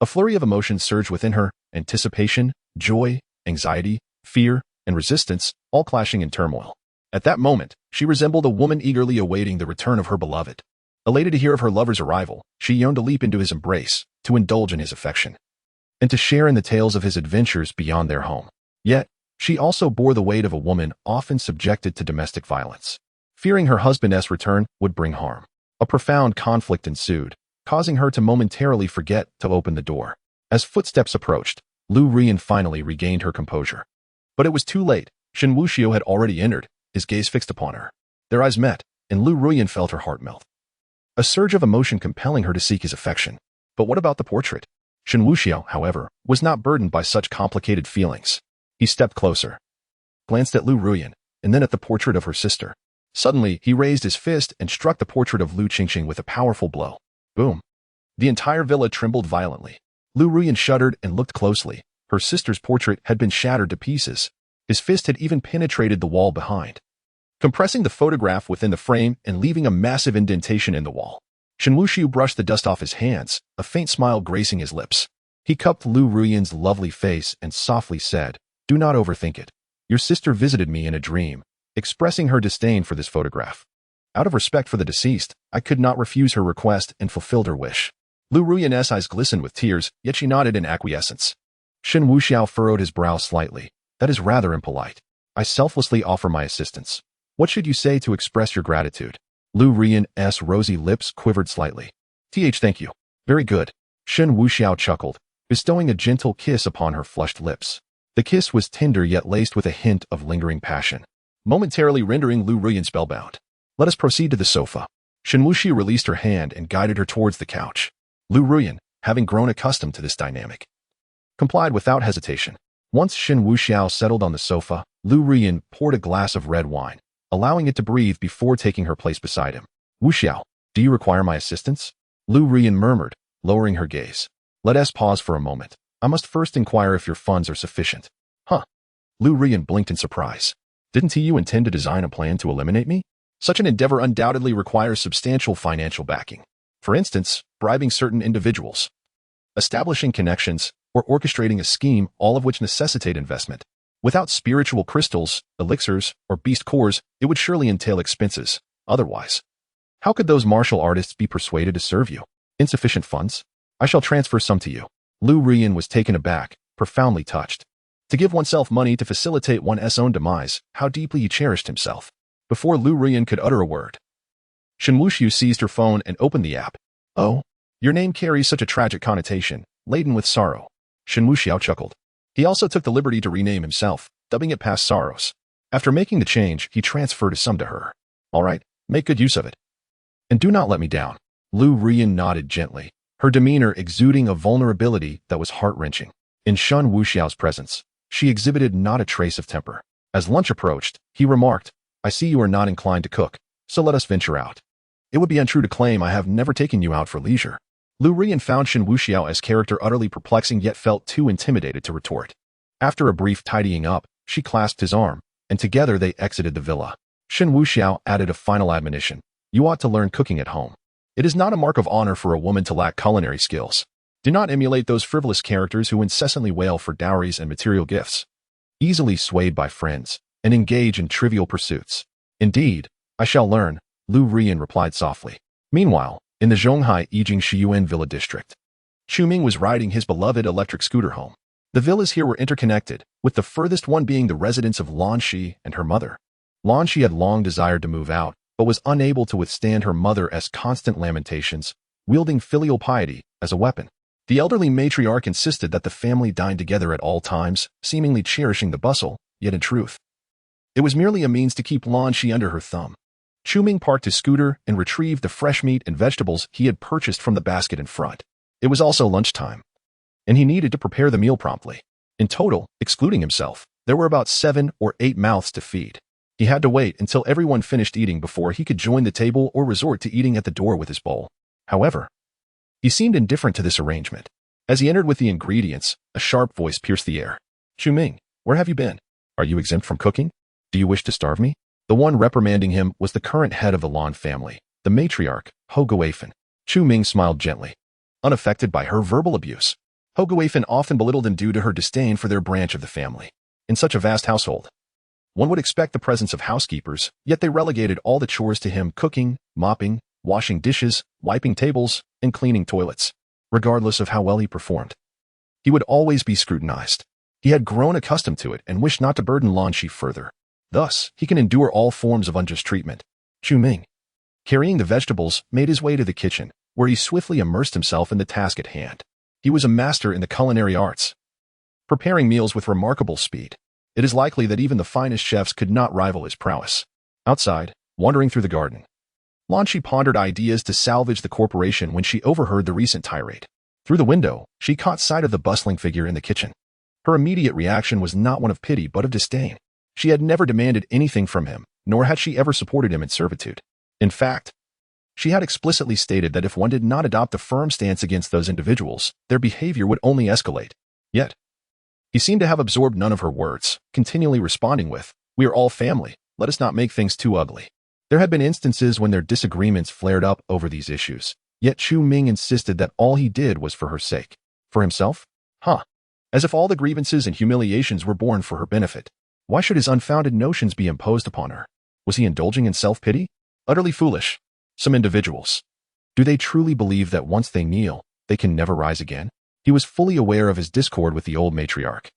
a flurry of emotions surged within her, anticipation, joy, anxiety, fear, and resistance, all clashing in turmoil. At that moment, she resembled a woman eagerly awaiting the return of her beloved. Elated to hear of her lover's arrival, she yearned to leap into his embrace, to indulge in his affection, and to share in the tales of his adventures beyond their home. Yet, she also bore the weight of a woman often subjected to domestic violence. Fearing her husband's return would bring harm, a profound conflict ensued, causing her to momentarily forget to open the door. As footsteps approached, Lu Rian finally regained her composure. But it was too late. Shen Wuxiao had already entered, his gaze fixed upon her. Their eyes met, and Lu Rian felt her heart melt, a surge of emotion compelling her to seek his affection. But what about the portrait? Shen Wuxiao, however, was not burdened by such complicated feelings. He stepped closer, glanced at Lu Ruyan, and then at the portrait of her sister. Suddenly, he raised his fist and struck the portrait of Lu Qingqing with a powerful blow. Boom! The entire villa trembled violently. Lu Ruyan shuddered and looked closely. Her sister's portrait had been shattered to pieces. His fist had even penetrated the wall behind, compressing the photograph within the frame and leaving a massive indentation in the wall. Shen Wuxiao brushed the dust off his hands, a faint smile gracing his lips. He cupped Lu Ruyan's lovely face and softly said, "Do not overthink it. Your sister visited me in a dream, expressing her disdain for this photograph. Out of respect for the deceased, I could not refuse her request and fulfilled her wish." Lu Ruyan's eyes glistened with tears, yet she nodded in acquiescence. Shen Wuxiao furrowed his brow slightly. "That is rather impolite. I selflessly offer my assistance. What should you say to express your gratitude?" Lu Ruyan's rosy lips quivered slightly. Thank you. Very good." Shen Wuxiao chuckled, bestowing a gentle kiss upon her flushed lips. The kiss was tender yet laced with a hint of lingering passion, momentarily rendering Lu Ruyan spellbound. "Let us proceed to the sofa." Shen Wuxiao released her hand and guided her towards the couch. Lu Ruyan, having grown accustomed to this dynamic, complied without hesitation. Once Shen Wuxiao settled on the sofa, Lu Ruyan poured a glass of red wine, allowing it to breathe before taking her place beside him. "Wuxiao, do you require my assistance?" Lu Ruyan murmured, lowering her gaze. "Let us pause for a moment. I must first inquire if your funds are sufficient." "Huh?" Lu Ruyan blinked in surprise. "Didn't you intend to design a plan to eliminate me? Such an endeavor undoubtedly requires substantial financial backing. For instance, bribing certain individuals, establishing connections, or orchestrating a scheme, all of which necessitate investment. Without spiritual crystals, elixirs, or beast cores, it would surely entail expenses. Otherwise, how could those martial artists be persuaded to serve you? Insufficient funds? I shall transfer some to you." Lu Ruyan was taken aback, profoundly touched. To give oneself money to facilitate one's own demise, how deeply he cherished himself. Before Lu Ruyan could utter a word, Shen Wuxiao seized her phone and opened the app. "Oh, your name carries such a tragic connotation, laden with sorrow." Shen Wuxiao chuckled. He also took the liberty to rename himself, dubbing it Past Sorrows. After making the change, he transferred a sum to her. "All right, make good use of it. And do not let me down." Lu Ruyan nodded gently, her demeanor exuding a vulnerability that was heart-wrenching. In Shen Wuxiao's presence, she exhibited not a trace of temper. As lunch approached, he remarked, "I see you are not inclined to cook, so let us venture out. It would be untrue to claim I have never taken you out for leisure." Lu Ruyan found Shen Wuxiao's character utterly perplexing yet felt too intimidated to retort. After a brief tidying up, she clasped his arm, and together they exited the villa. Shen Wuxiao added a final admonition. "You ought to learn cooking at home. It is not a mark of honor for a woman to lack culinary skills. Do not emulate those frivolous characters who incessantly wail for dowries and material gifts, easily swayed by friends, and engage in trivial pursuits." "Indeed, I shall learn," Lu Ruyan replied softly. Meanwhile, in the Zhonghai Yijing Shiyuan Villa district, Chu Ming was riding his beloved electric scooter home. The villas here were interconnected, with the furthest one being the residence of Lan Shi and her mother. Lan Shi had long desired to move out, but was unable to withstand her mother's constant lamentations, wielding filial piety as a weapon. The elderly matriarch insisted that the family dine together at all times, seemingly cherishing the bustle, yet in truth, it was merely a means to keep Lan Shi under her thumb. Chu Ming parked his scooter and retrieved the fresh meat and vegetables he had purchased from the basket in front. It was also lunchtime, and he needed to prepare the meal promptly. In total, excluding himself, there were about 7 or 8 mouths to feed. He had to wait until everyone finished eating before he could join the table or resort to eating at the door with his bowl. However, he seemed indifferent to this arrangement. As he entered with the ingredients, a sharp voice pierced the air. "Chu Ming, where have you been? Are you exempt from cooking? Do you wish to starve me?" The one reprimanding him was the current head of the Lan family, the matriarch, Ho Guifan. Chu Ming smiled gently, unaffected by her verbal abuse. Ho Guifan often belittled him due to her disdain for their branch of the family. In such a vast household, one would expect the presence of housekeepers, yet they relegated all the chores to him: cooking, mopping, washing dishes, wiping tables, and cleaning toilets. Regardless of how well he performed, he would always be scrutinized. He had grown accustomed to it and wished not to burden Lan Shi further. Thus, he can endure all forms of unjust treatment. Chu Ming, carrying the vegetables, made his way to the kitchen, where he swiftly immersed himself in the task at hand. He was a master in the culinary arts, preparing meals with remarkable speed. It is likely that even the finest chefs could not rival his prowess. Outside, wandering through the garden, Lan Shi pondered ideas to salvage the corporation when she overheard the recent tirade. Through the window, she caught sight of the bustling figure in the kitchen. Her immediate reaction was not one of pity but of disdain. She had never demanded anything from him, nor had she ever supported him in servitude. In fact, she had explicitly stated that if one did not adopt a firm stance against those individuals, their behavior would only escalate. Yet, he seemed to have absorbed none of her words, continually responding with, "We are all family, let us not make things too ugly." There had been instances when their disagreements flared up over these issues, yet Chu Ming insisted that all he did was for her sake. For himself? As if all the grievances and humiliations were born for her benefit. Why should his unfounded notions be imposed upon her? Was he indulging in self-pity? Utterly foolish. Some individuals. Do they truly believe that once they kneel, they can never rise again? He was fully aware of his discord with the old matriarch.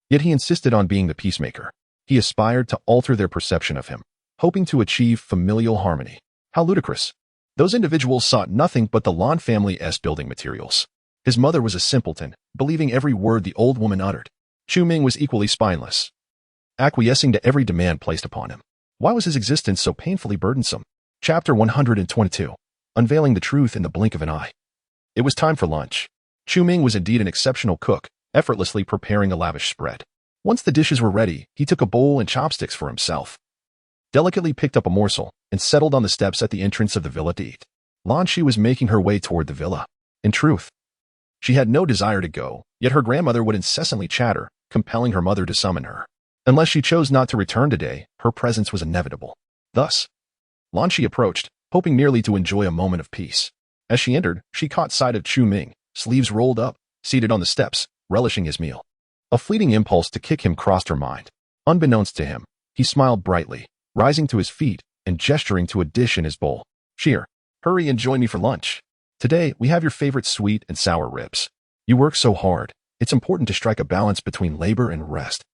Yet he insisted on being the peacemaker. He aspired to alter their perception of him, hoping to achieve familial harmony. How ludicrous. Those individuals sought nothing but the Lan family's building materials. His mother was a simpleton, believing every word the old woman uttered. Chu Ming was equally spineless, acquiescing to every demand placed upon him. Why was his existence so painfully burdensome? Chapter 122. Unveiling the truth in the blink of an eye. It was time for lunch. Chu Ming was indeed an exceptional cook, effortlessly preparing a lavish spread. Once the dishes were ready, he took a bowl and chopsticks for himself, delicately picked up a morsel, and settled on the steps at the entrance of the villa to eat. Lan Shi was making her way toward the villa. In truth, she had no desire to go, yet her grandmother would incessantly chatter, compelling her mother to summon her. Unless she chose not to return today, her presence was inevitable. Thus, Lan Shi approached, hoping merely to enjoy a moment of peace. As she entered, she caught sight of Chu Ming, sleeves rolled up, seated on the steps, relishing his meal. A fleeting impulse to kick him crossed her mind. Unbeknownst to him, he smiled brightly, rising to his feet and gesturing to a dish in his bowl. "Cheer, hurry and join me for lunch. Today, we have your favorite sweet and sour ribs. You work so hard, it's important to strike a balance between labor and rest."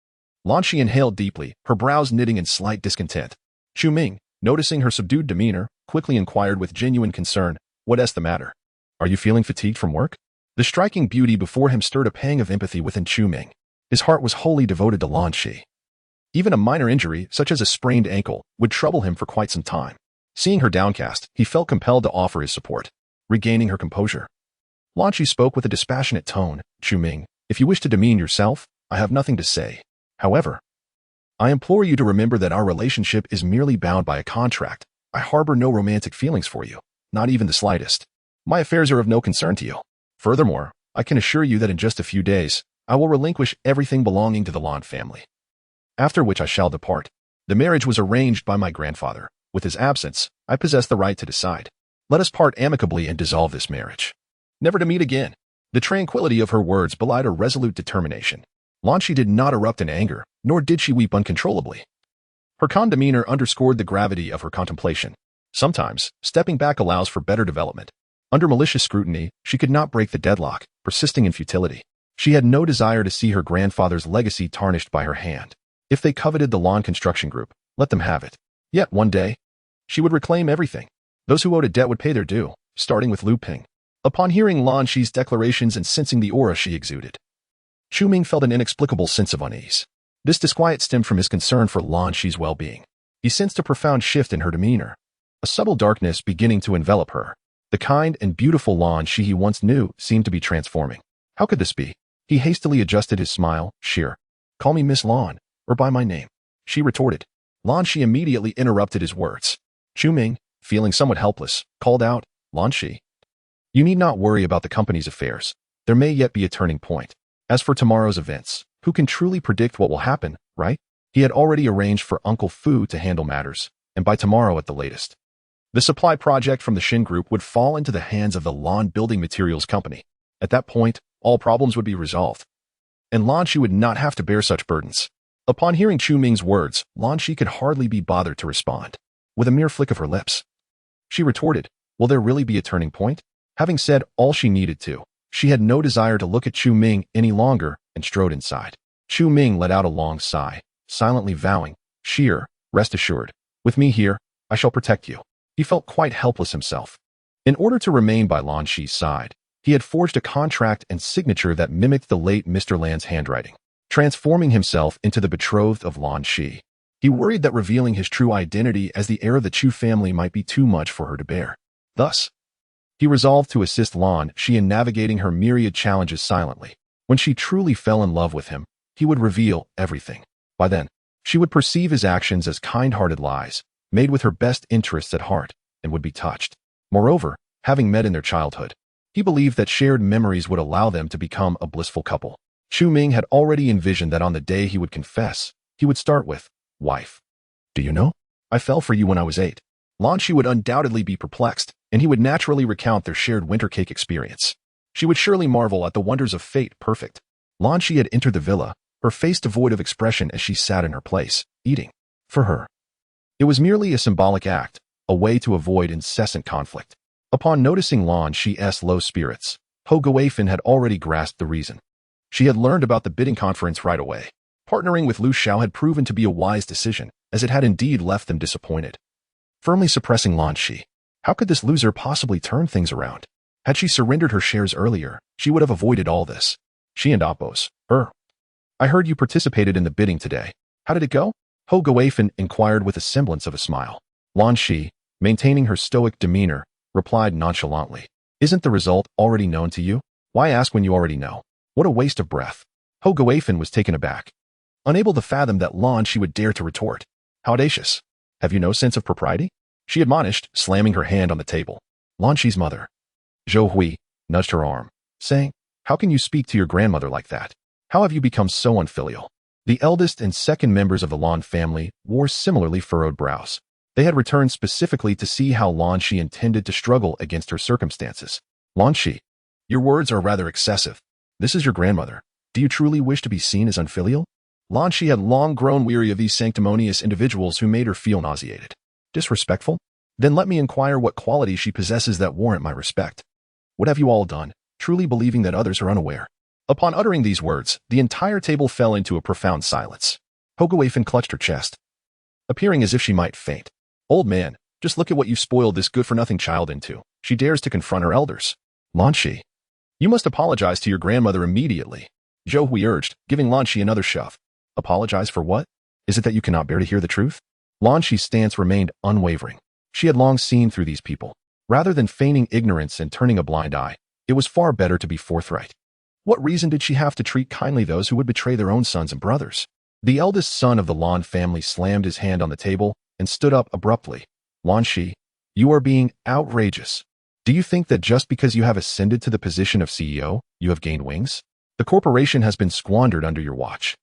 Lan Shi inhaled deeply, her brows knitting in slight discontent. Chu Ming, noticing her subdued demeanor, quickly inquired with genuine concern, "What's the matter? Are you feeling fatigued from work?" The striking beauty before him stirred a pang of empathy within Chu Ming. His heart was wholly devoted to Lan Shi. Even a minor injury, such as a sprained ankle, would trouble him for quite some time. Seeing her downcast, he felt compelled to offer his support. Regaining her composure, Lan Shi spoke with a dispassionate tone, "Chu Ming, if you wish to demean yourself, I have nothing to say. However, I implore you to remember that our relationship is merely bound by a contract. I harbor no romantic feelings for you, not even the slightest. My affairs are of no concern to you. Furthermore, I can assure you that in just a few days, I will relinquish everything belonging to the Lan family, after which I shall depart. The marriage was arranged by my grandfather. With his absence, I possess the right to decide. Let us part amicably and dissolve this marriage, never to meet again." The tranquility of her words belied a resolute determination. Lan Shi did not erupt in anger, nor did she weep uncontrollably. Her calm demeanor underscored the gravity of her contemplation. Sometimes, stepping back allows for better development. Under malicious scrutiny, she could not break the deadlock, persisting in futility. She had no desire to see her grandfather's legacy tarnished by her hand. If they coveted the Lan construction group, let them have it. Yet one day, she would reclaim everything. Those who owed a debt would pay their due, starting with Lu Ping. Upon hearing Lan Shi's declarations and sensing the aura she exuded, Chu Ming felt an inexplicable sense of unease. This disquiet stemmed from his concern for Lan Shi's well-being. He sensed a profound shift in her demeanor, a subtle darkness beginning to envelop her. The kind and beautiful Lan Shi he once knew seemed to be transforming. How could this be? He hastily adjusted his smile. "Sure, call me Miss Lan, or by my name," she retorted. Lan Shi immediately interrupted his words. Chu Ming, feeling somewhat helpless, called out, "Lan Shi, you need not worry about the company's affairs. There may yet be a turning point. As for tomorrow's events, who can truly predict what will happen, right?" He had already arranged for Uncle Fu to handle matters, and by tomorrow at the latest, the supply project from the Shen Group would fall into the hands of the Lan Building Materials Company. At that point, all problems would be resolved, and Lan Shi would not have to bear such burdens. Upon hearing Chu Ming's words, Lan Shi could hardly be bothered to respond. With a mere flick of her lips, she retorted, Will there really be a turning point? Having said all she needed to, she had no desire to look at Chu Ming any longer and strode inside. Chu Ming let out a long sigh, silently vowing, "Sheer, rest assured. With me here, I shall protect you." He felt quite helpless himself. In order to remain by Lan Shi's side, he had forged a contract and signature that mimicked the late Mr. Lan's handwriting, transforming himself into the betrothed of Lan Shi. He worried that revealing his true identity as the heir of the Chu family might be too much for her to bear. Thus, he resolved to assist Lan Shi in navigating her myriad challenges silently. When she truly fell in love with him, he would reveal everything. By then, she would perceive his actions as kind-hearted lies, made with her best interests at heart, and would be touched. Moreover, having met in their childhood, he believed that shared memories would allow them to become a blissful couple. Chu Ming had already envisioned that on the day he would confess, he would start with, "Wife, do you know? I fell for you when I was 8. Lan Shi would undoubtedly be perplexed, and he would naturally recount their shared winter cake experience. She would surely marvel at the wonders of fate perfect. Lan Shi had entered the villa, her face devoid of expression as she sat in her place, eating. For her, it was merely a symbolic act, a way to avoid incessant conflict. Upon noticing Lan Shi's low spirits, Ho Guifan had already grasped the reason. She had learned about the bidding conference right away. Partnering with Lu Xiao had proven to be a wise decision, as it had indeed left them disappointed. Firmly suppressing Lan Shi, how could this loser possibly turn things around? Had she surrendered her shares earlier, she would have avoided all this. She and Oppos, I heard you participated in the bidding today. How did it go? Ho Guifan inquired with a semblance of a smile. Lan Shi, maintaining her stoic demeanor, replied nonchalantly, "Isn't the result already known to you? Why ask when you already know? What a waste of breath." Ho Guifan was taken aback, unable to fathom that Lan Shi would dare to retort. "How audacious! Have you no sense of propriety?" she admonished, slamming her hand on the table. Lan Shi's mother, Zhou Hui, nudged her arm, saying, "How can you speak to your grandmother like that? How have you become so unfilial?" The eldest and second members of the Lan family wore similarly furrowed brows. They had returned specifically to see how Lan Shi intended to struggle against her circumstances. "Lan Shi, your words are rather excessive. This is your grandmother. Do you truly wish to be seen as unfilial?" Lan Shi had long grown weary of these sanctimonious individuals who made her feel nauseated. "Disrespectful? Then let me inquire what qualities she possesses that warrant my respect. What have you all done, truly believing that others are unaware?" Upon uttering these words, the entire table fell into a profound silence. Ho Guifan clutched her chest, appearing as if she might faint. "Old man, just look at what you've spoiled this good-for-nothing child into. She dares to confront her elders." "Lan Shi, you must apologize to your grandmother immediately," Zhou Hui urged, giving Lan Shi another shove. "Apologize for what? Is it that you cannot bear to hear the truth?" Lan Shi's stance remained unwavering. She had long seen through these people. Rather than feigning ignorance and turning a blind eye, it was far better to be forthright. What reason did she have to treat kindly those who would betray their own sons and brothers? The eldest son of the Lan family slammed his hand on the table and stood up abruptly. "Lan Shi, you are being outrageous. Do you think that just because you have ascended to the position of CEO, you have gained wings? The corporation has been squandered under your watch.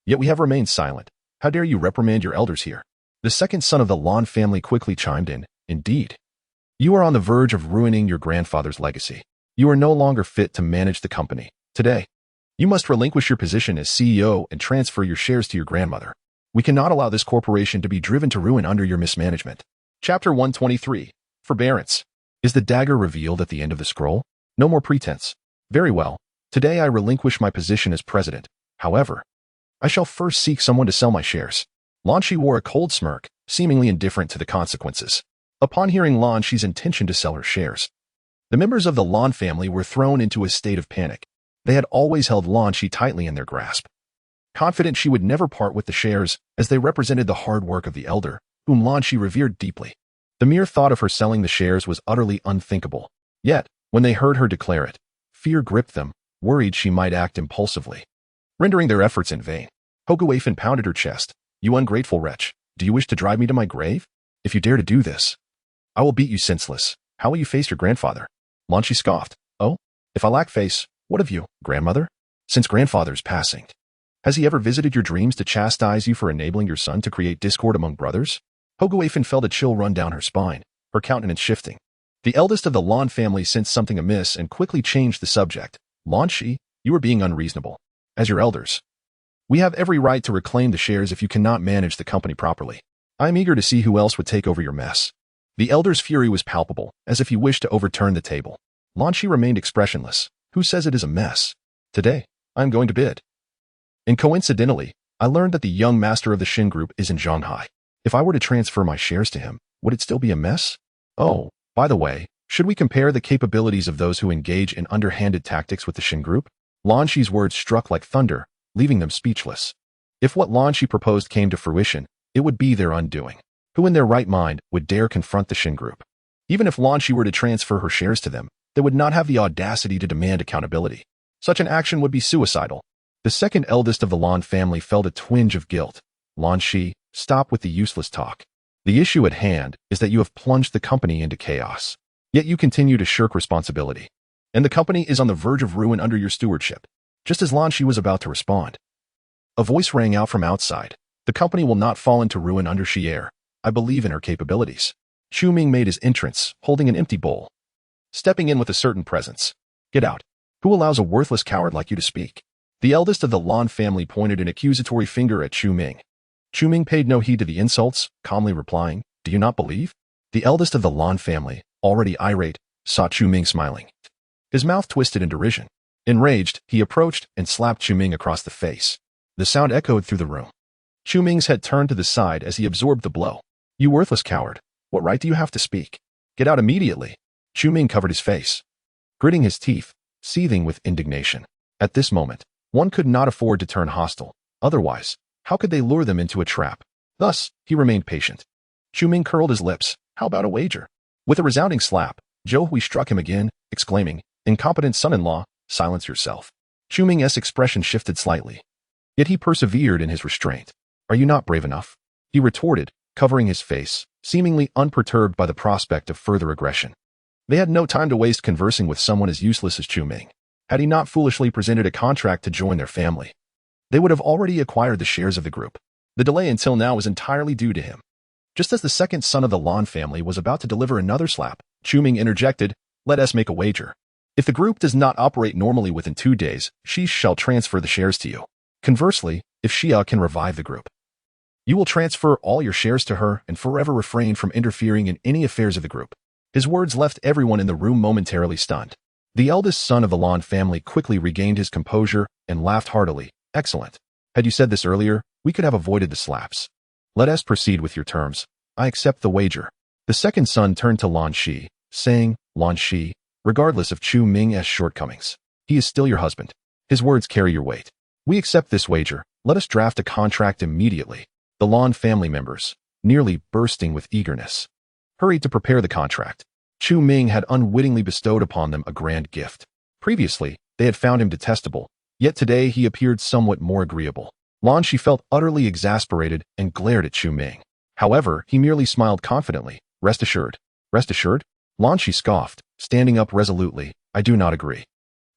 Yet we have remained silent. How dare you reprimand your elders here?" The second son of the Lan family quickly chimed in. "Indeed. You are on the verge of ruining your grandfather's legacy. You are no longer fit to manage the company. Today, you must relinquish your position as CEO and transfer your shares to your grandmother. We cannot allow this corporation to be driven to ruin under your mismanagement." Chapter 123. Forbearance. Is the dagger revealed at the end of the scroll? No more pretense. Very well. Today I relinquish my position as president. However, I shall first seek someone to sell my shares. Lan Shi wore a cold smirk, seemingly indifferent to the consequences. Upon hearing Lan Shi's intention to sell her shares, the members of the Lan family were thrown into a state of panic. They had always held Lan Shi tightly in their grasp, confident she would never part with the shares as they represented the hard work of the elder, whom Lan Shi revered deeply. The mere thought of her selling the shares was utterly unthinkable. Yet, when they heard her declare it, fear gripped them, worried she might act impulsively, rendering their efforts in vain. Ho Guifan pounded her chest. "You ungrateful wretch, do you wish to drive me to my grave? If you dare to do this, I will beat you senseless. How will you face your grandfather?" Lan Shi scoffed. "Oh, if I lack face, what of you, grandmother? Since grandfather's passing, has he ever visited your dreams to chastise you for enabling your son to create discord among brothers?" Ho Guifan felt a chill run down her spine, her countenance shifting. The eldest of the Lan family sensed something amiss and quickly changed the subject. "Lan Shi, you are being unreasonable. As your elders, we have every right to reclaim the shares if you cannot manage the company properly. I am eager to see who else would take over your mess." The elder's fury was palpable, as if he wished to overturn the table. Lan Shi remained expressionless. Who says it is a mess? Today, I am going to bid. And coincidentally, I learned that the young master of the Shen group is in Shanghai. If I were to transfer my shares to him, would it still be a mess? Oh, by the way, should we compare the capabilities of those who engage in underhanded tactics with the Shen group? Lan Shi's words struck like thunder, leaving them speechless. If what Lan Shi proposed came to fruition, it would be their undoing. Who in their right mind would dare confront the Shen group? Even if Lan Shi were to transfer her shares to them, they would not have the audacity to demand accountability. Such an action would be suicidal. The second eldest of the Lan family felt a twinge of guilt. Lan Shi, stop with the useless talk. The issue at hand is that you have plunged the company into chaos. Yet you continue to shirk responsibility. And the company is on the verge of ruin under your stewardship. Just as Lan Shi was about to respond, a voice rang out from outside. The company will not fall into ruin under Xier. I believe in her capabilities. Chu Ming made his entrance, holding an empty bowl, stepping in with a certain presence. Get out. Who allows a worthless coward like you to speak? The eldest of the Lan family pointed an accusatory finger at Chu Ming. Chu Ming paid no heed to the insults, calmly replying, Do you not believe? The eldest of the Lan family, already irate, saw Chu Ming smiling. His mouth twisted in derision. Enraged, he approached and slapped Chu Ming across the face. The sound echoed through the room. Chu Ming's head turned to the side as he absorbed the blow. You worthless coward. What right do you have to speak? Get out immediately. Chu Ming covered his face, gritting his teeth, seething with indignation. At this moment, one could not afford to turn hostile. Otherwise, how could they lure them into a trap? Thus, he remained patient. Chu Ming curled his lips. How about a wager? With a resounding slap, Zhou Hui struck him again, exclaiming, Incompetent son-in-law, silence yourself. Chu Ming's expression shifted slightly. Yet he persevered in his restraint. Are you not brave enough? He retorted, covering his face, seemingly unperturbed by the prospect of further aggression. They had no time to waste conversing with someone as useless as Chu Ming. Had he not foolishly presented a contract to join their family, they would have already acquired the shares of the group. The delay until now was entirely due to him. Just as the second son of the Lan family was about to deliver another slap, Chu Ming interjected, Let us make a wager. If the group does not operate normally within 2 days, she shall transfer the shares to you. Conversely, if Xia can revive the group, you will transfer all your shares to her and forever refrain from interfering in any affairs of the group. His words left everyone in the room momentarily stunned. The eldest son of the Lan family quickly regained his composure and laughed heartily. Excellent. Had you said this earlier, we could have avoided the slaps. Let us proceed with your terms. I accept the wager. The second son turned to Lan Shi, saying, Lan Shi, regardless of Chu Ming's shortcomings, he is still your husband. His words carry your weight. We accept this wager. Let us draft a contract immediately. The Lan family members, nearly bursting with eagerness, hurried to prepare the contract. Chu Ming had unwittingly bestowed upon them a grand gift. Previously, they had found him detestable, yet today he appeared somewhat more agreeable. Lan Shi felt utterly exasperated and glared at Chu Ming. However, he merely smiled confidently. Rest assured. Rest assured? Lan Shi scoffed, standing up resolutely. I do not agree.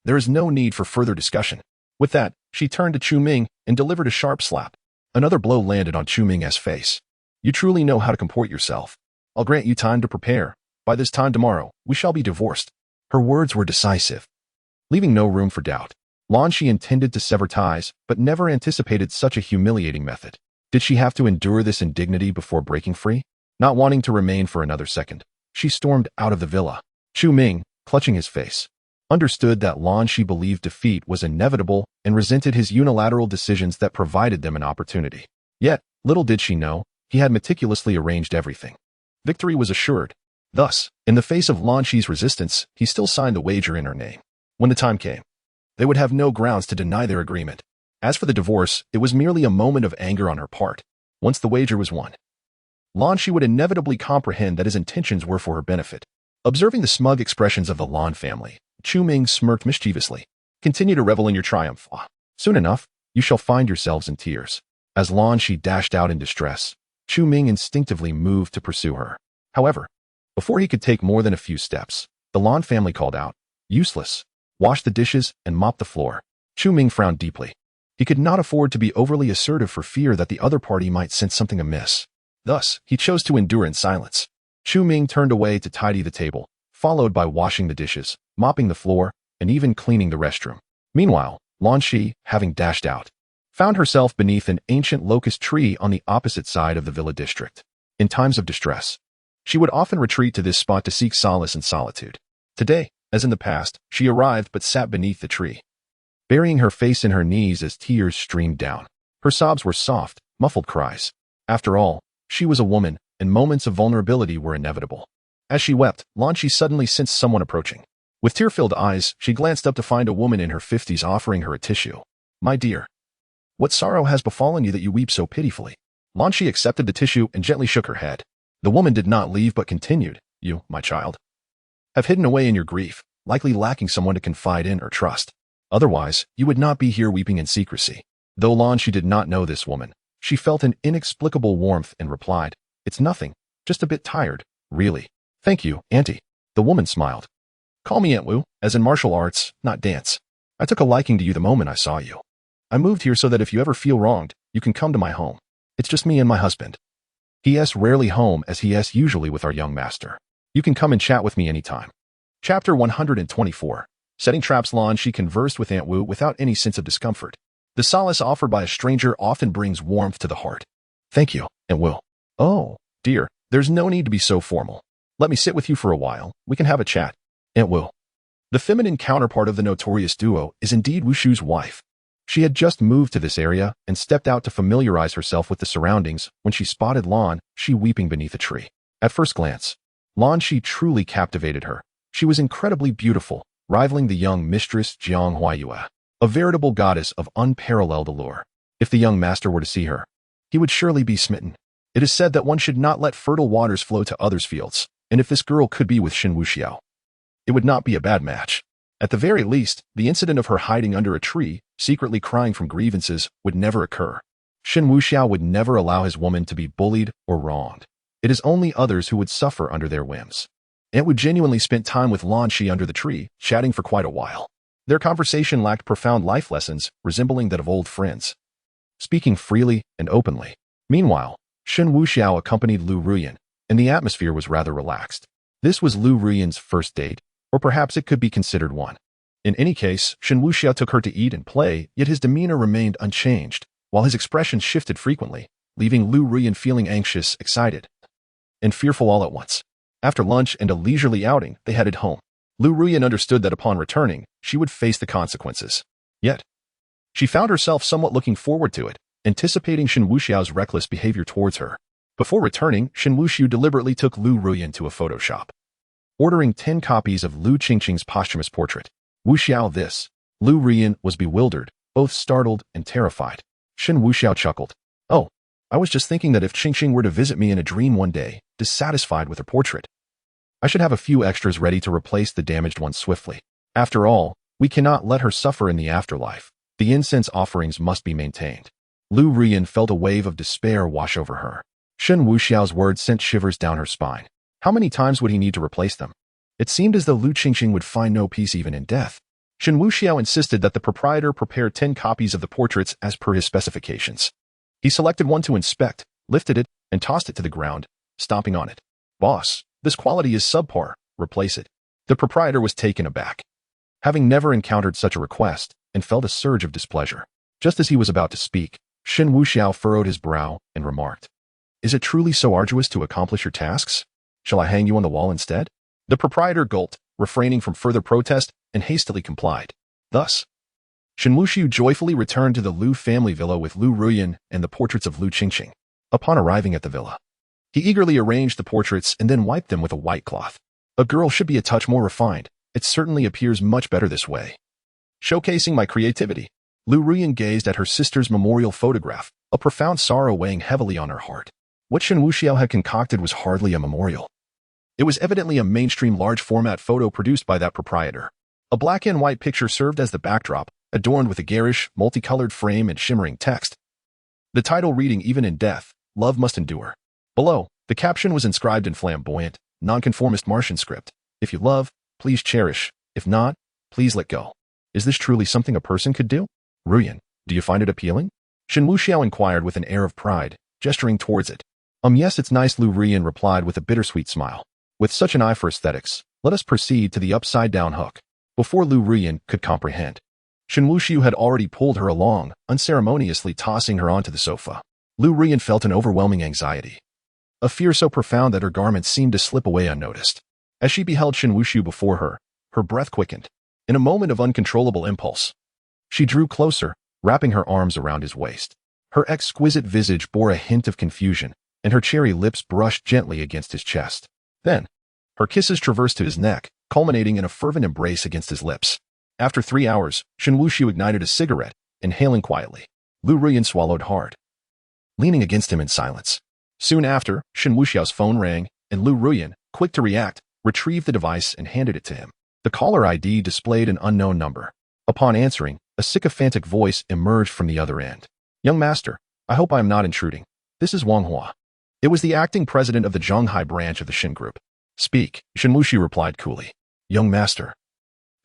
There is no need for further discussion. With that, she turned to Chu Ming and delivered a sharp slap. Another blow landed on Chu Ming's face. You truly know how to comport yourself. I'll grant you time to prepare. By this time tomorrow, we shall be divorced. Her words were decisive, leaving no room for doubt. Lan Shi intended to sever ties, but never anticipated such a humiliating method. Did she have to endure this indignity before breaking free? Not wanting to remain for another second, she stormed out of the villa. Chu Ming, clutching his face, understood that Lan Shi believed defeat was inevitable and resented his unilateral decisions that provided them an opportunity. Yet, little did she know, he had meticulously arranged everything. Victory was assured. Thus, in the face of Lan Shi's resistance, he still signed the wager in her name. When the time came, they would have no grounds to deny their agreement. As for the divorce, it was merely a moment of anger on her part. Once the wager was won, Lan Shi would inevitably comprehend that his intentions were for her benefit. Observing the smug expressions of the Lan family, Chu Ming smirked mischievously. Continue to revel in your triumph. Soon enough, you shall find yourselves in tears. As Lan Shi dashed out in distress, Chu Ming instinctively moved to pursue her. However, before he could take more than a few steps, the Lan family called out, Useless. Wash the dishes and mop the floor. Chu Ming frowned deeply. He could not afford to be overly assertive for fear that the other party might sense something amiss. Thus, he chose to endure in silence. Chu Ming turned away to tidy the table, followed by washing the dishes, mopping the floor, and even cleaning the restroom. Meanwhile, Lan Shi, having dashed out, found herself beneath an ancient locust tree on the opposite side of the villa district. In times of distress, She would often retreat to this spot to seek solace in solitude. Today, as in the past, she arrived but sat beneath the tree, burying her face in her knees as tears streamed down. Her sobs were soft, muffled cries. After all, she was a woman, and moments of vulnerability were inevitable. As she wept, Lanchi suddenly sensed someone approaching. With tear-filled eyes, she glanced up to find a woman in her 50s offering her a tissue. "My dear, what sorrow has befallen you that you weep so pitifully?" Lanchi accepted the tissue and gently shook her head. The woman did not leave but continued, "You, my child, have hidden away in your grief, likely lacking someone to confide in or trust. Otherwise, you would not be here weeping in secrecy." Though Lanchi did not know this woman, she felt an inexplicable warmth and replied, "It's nothing, just a bit tired, really." "Thank you, Auntie." The woman smiled. "Call me Aunt Wu, as in martial arts, not dance. I took a liking to you the moment I saw you. I moved here so that if you ever feel wronged, you can come to my home. It's just me and my husband. He.s. rarely home as he.s. usually with our young master. You can come and chat with me anytime." Chapter 124. Setting traps. She conversed with Aunt Wu without any sense of discomfort. The solace offered by a stranger often brings warmth to the heart. "Thank you, Aunt Wu." "Oh, dear, there's no need to be so formal. Let me sit with you for a while. We can have a chat." Aunt Wu, the feminine counterpart of the notorious duo, is indeed Wushu's wife. She had just moved to this area and stepped out to familiarize herself with the surroundings when she spotted Lanchi weeping beneath a tree. At first glance, Lanchi truly captivated her. She was incredibly beautiful, rivaling the young mistress Jiang Huaiyue, a veritable goddess of unparalleled allure. If the young master were to see her, he would surely be smitten. It is said that one should not let fertile waters flow to others' fields, and if this girl could be with Shen Wuxiao, it would not be a bad match. At the very least, the incident of her hiding under a tree, secretly crying from grievances, would never occur. Shen Wuxiao would never allow his woman to be bullied or wronged. It is only others who would suffer under their whims. Aunt Wu genuinely spent time with Lanchi under the tree, chatting for quite a while. Their conversation lacked profound life lessons, resembling that of old friends, speaking freely and openly. Meanwhile, Shen Wuxiao accompanied Lu Ruyan, and the atmosphere was rather relaxed. This was Lu Ruyan's first date, or perhaps it could be considered one. In any case, Shen Wuxiao took her to eat and play, yet his demeanor remained unchanged, while his expressions shifted frequently, leaving Lu Ruyan feeling anxious, excited, and fearful all at once. After lunch and a leisurely outing, they headed home. Lu Ruyan understood that upon returning, she would face the consequences. Yet, she found herself somewhat looking forward to it, anticipating Shen Wuxiao's reckless behavior towards her. Before returning, Shen Wuxiao deliberately took Lu Ruyan to a photo shop, ordering 10 copies of Lu Qingqing's posthumous portrait. "Wuxiao, this." Lu Ruyan was bewildered, both startled and terrified. Shen Wuxiao chuckled. "Oh, I was just thinking that if Qingqing were to visit me in a dream one day, dissatisfied with her portrait, I should have a few extras ready to replace the damaged ones swiftly. After all, we cannot let her suffer in the afterlife. The incense offerings must be maintained." Lu Ruyan felt a wave of despair wash over her. Shen Wuxiao's words sent shivers down her spine. How many times would he need to replace them? It seemed as though Lu Qingqing would find no peace even in death. Shen Wuxiao insisted that the proprietor prepare 10 copies of the portraits as per his specifications. He selected one to inspect, lifted it, and tossed it to the ground, stomping on it. "Boss, this quality is subpar. Replace it." The proprietor was taken aback, having never encountered such a request, and felt a surge of displeasure. Just as he was about to speak, Shen Wuxiao furrowed his brow and remarked, "Is it truly so arduous to accomplish your tasks? Shall I hang you on the wall instead?" The proprietor gulped, refraining from further protest, and hastily complied. Thus, Shen Wuxiao joyfully returned to the Lu family villa with Lu Ruyan and the portraits of Lu Qingqing. Upon arriving at the villa, he eagerly arranged the portraits and then wiped them with a white cloth. "A girl should be a touch more refined. It certainly appears much better this way. Showcasing my creativity." Lu Ruyan gazed at her sister's memorial photograph, a profound sorrow weighing heavily on her heart. What Shen Wuxiao had concocted was hardly a memorial. It was evidently a mainstream large-format photo produced by that proprietor. A black and white picture served as the backdrop, adorned with a garish, multicolored frame and shimmering text. The title reading, "Even in Death, Love Must Endure." Below, the caption was inscribed in flamboyant, nonconformist Martian script. "If you love, please cherish. If not, please let go." Is this truly something a person could do? "Ruyan, do you find it appealing?" Shen Wuxiao inquired with an air of pride, gesturing towards it. Yes, it's nice," Lu Ruyan replied with a bittersweet smile. "With such an eye for aesthetics, let us proceed to the upside-down hook." Before Lu Ruyan could comprehend, Shen Wuxiao had already pulled her along, unceremoniously tossing her onto the sofa. Lu Ruyan felt an overwhelming anxiety. a fear so profound that her garments seemed to slip away unnoticed. As she beheld Shen Wuxiao before her, her breath quickened. In a moment of uncontrollable impulse, she drew closer, wrapping her arms around his waist. Her exquisite visage bore a hint of confusion, and her cherry lips brushed gently against his chest. Then, her kisses traversed his neck, culminating in a fervent embrace against his lips. After 3 hours, Shen Wuxiao ignited a cigarette, inhaling quietly. Lu Ruyan swallowed hard, leaning against him in silence. Soon after, Shen Wuxiao's phone rang, and Lu Ruyan, quick to react, retrieved the device and handed it to him. The caller ID displayed an unknown number. Upon answering, a sycophantic voice emerged from the other end. "Young master, I hope I am not intruding. This is Wang Hua." It was the acting president of the Zhonghai branch of the Shen Group. "Speak," Shen Wuxiao replied coolly. "Young master,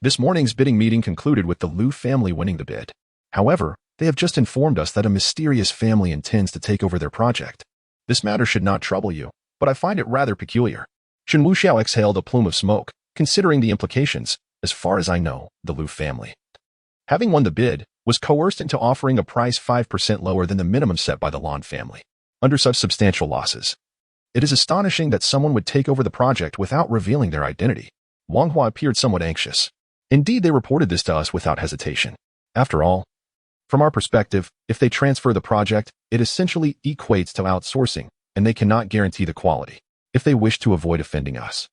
this morning's bidding meeting concluded with the Lu family winning the bid. However, they have just informed us that a mysterious family intends to take over their project. This matter should not trouble you, but I find it rather peculiar." Shen Wuxiao exhaled a plume of smoke, considering the implications. As far as I know, the Lu family, having won the bid, was coerced into offering a price 5% lower than the minimum set by the Lan family. Under such substantial losses, it is astonishing that someone would take over the project without revealing their identity. Wang Hua appeared somewhat anxious. Indeed, they reported this to us without hesitation. After all, from our perspective, if they transfer the project, it essentially equates to outsourcing, and they cannot guarantee the quality. If they wish to avoid offending us,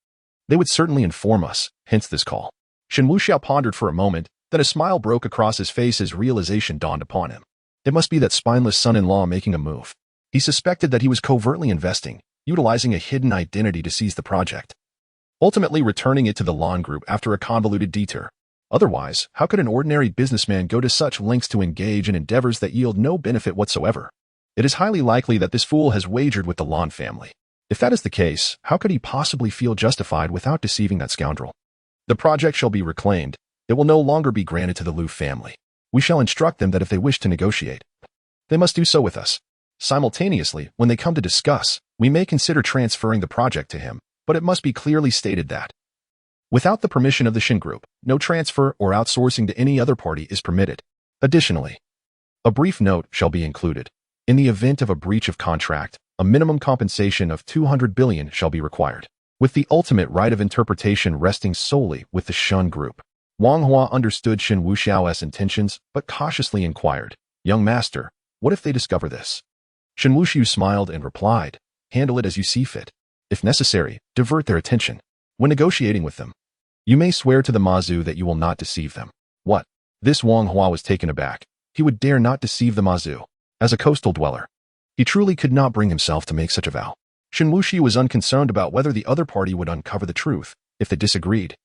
they would certainly inform us, hence this call. Shen Wuxiao pondered for a moment, then a smile broke across his face as realization dawned upon him. It must be that spineless son-in-law making a move. He suspected that he was covertly investing, utilizing a hidden identity to seize the project, ultimately returning it to the Lan Group after a convoluted detour. Otherwise, how could an ordinary businessman go to such lengths to engage in endeavors that yield no benefit whatsoever? It is highly likely that this fool has wagered with the Lan family. If that is the case, how could he possibly feel justified without deceiving that scoundrel? The project shall be reclaimed. It will no longer be granted to the Lu family. We shall instruct them that if they wish to negotiate, they must do so with us. Simultaneously, when they come to discuss, we may consider transferring the project to him, but it must be clearly stated that, without the permission of the Shen Group, no transfer or outsourcing to any other party is permitted. Additionally, a brief note shall be included. In the event of a breach of contract, a minimum compensation of 200 billion shall be required, with the ultimate right of interpretation resting solely with the Shen Group. Wang Hua understood Shen Wuxiao's intentions, but cautiously inquired, "Young master, what if they discover this?" Shen Wuxiao smiled and replied, "Handle it as you see fit. If necessary, divert their attention. When negotiating with them, you may swear to the Mazu that you will not deceive them." What? This Wang Hua was taken aback. He would dare not deceive the Mazu. As a coastal dweller, he truly could not bring himself to make such a vow. Shen Wuxiao was unconcerned about whether the other party would uncover the truth. If they disagreed,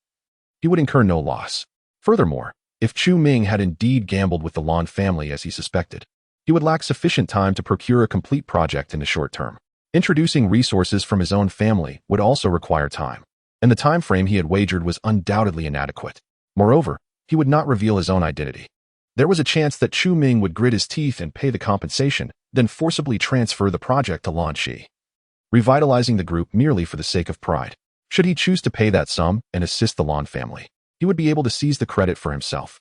he would incur no loss. Furthermore, if Chu Ming had indeed gambled with the Lan family as he suspected, he would lack sufficient time to procure a complete project in the short term. Introducing resources from his own family would also require time, and the time frame he had wagered was undoubtedly inadequate. Moreover, he would not reveal his own identity. There was a chance that Chu Ming would grit his teeth and pay the compensation, then forcibly transfer the project to Lan Shi, revitalizing the group merely for the sake of pride. Should he choose to pay that sum and assist the Lan family, he would be able to seize the credit for himself.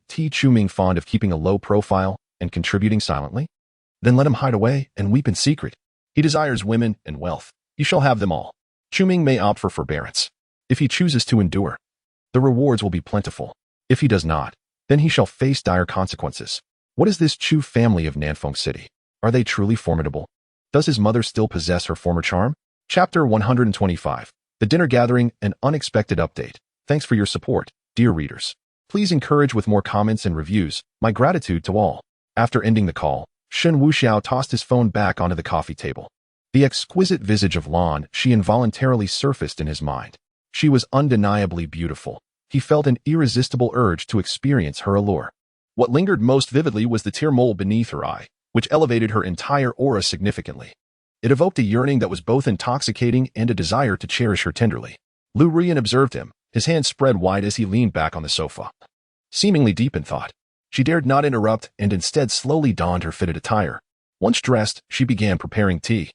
T. Chu Ming fond of keeping a low profile and contributing silently? Then let him hide away and weep in secret. He desires women and wealth. He shall have them all. Chu Ming may opt for forbearance. If he chooses to endure, the rewards will be plentiful. If he does not, then he shall face dire consequences. What is this Chu family of Nanfeng City? Are they truly formidable? Does his mother still possess her former charm? Chapter 125. The Dinner Gathering, an Unexpected Update. Thanks for your support, dear readers. Please encourage with more comments and reviews. My gratitude to all. After ending the call, Shen Wuxiao tossed his phone back onto the coffee table. The exquisite visage of Lan Shi involuntarily surfaced in his mind. She was undeniably beautiful. He felt an irresistible urge to experience her allure. What lingered most vividly was the tear mole beneath her eye, which elevated her entire aura significantly. It evoked a yearning that was both intoxicating and a desire to cherish her tenderly. Lu Ruyan observed him, his hands spread wide as he leaned back on the sofa, seemingly deep in thought. She dared not interrupt and instead slowly donned her fitted attire. Once dressed, she began preparing tea,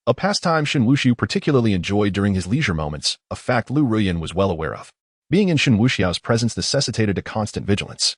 a pastime Shen Wuxiao particularly enjoyed during his leisure moments, a fact Lu Ruyan was well aware of. Being in Shen Wuxiao's presence necessitated a constant vigilance.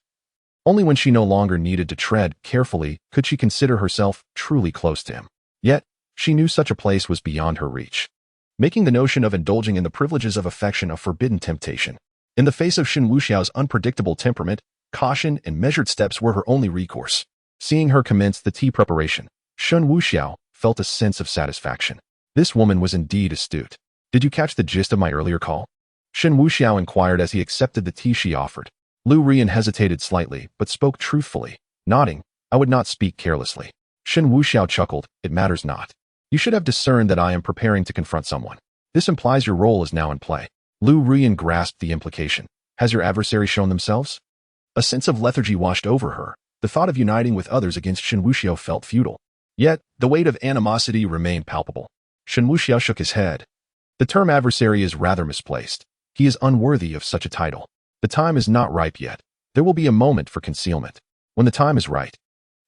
Only when she no longer needed to tread carefully could she consider herself truly close to him. Yet, She knew such a place was beyond her reach, making the notion of indulging in the privileges of affection a forbidden temptation. In the face of Shen Wuxiao's unpredictable temperament, caution and measured steps were her only recourse. Seeing her commence the tea preparation, Shen Wuxiao felt a sense of satisfaction. This woman was indeed astute. Did you catch the gist of my earlier call? Shen Wuxiao inquired as he accepted the tea she offered. Lu Rian hesitated slightly, but spoke truthfully, nodding. I would not speak carelessly. Shen Wuxiao chuckled. It matters not. You should have discerned that I am preparing to confront someone. This implies your role is now in play. Lu Rian grasped the implication. Has your adversary shown themselves? A sense of lethargy washed over her. The thought of uniting with others against Shen Wuxiao felt futile. Yet, the weight of animosity remained palpable. Shen Wuxiao shook his head. The term adversary is rather misplaced. He is unworthy of such a title. The time is not ripe yet. There will be a moment for concealment. When the time is right,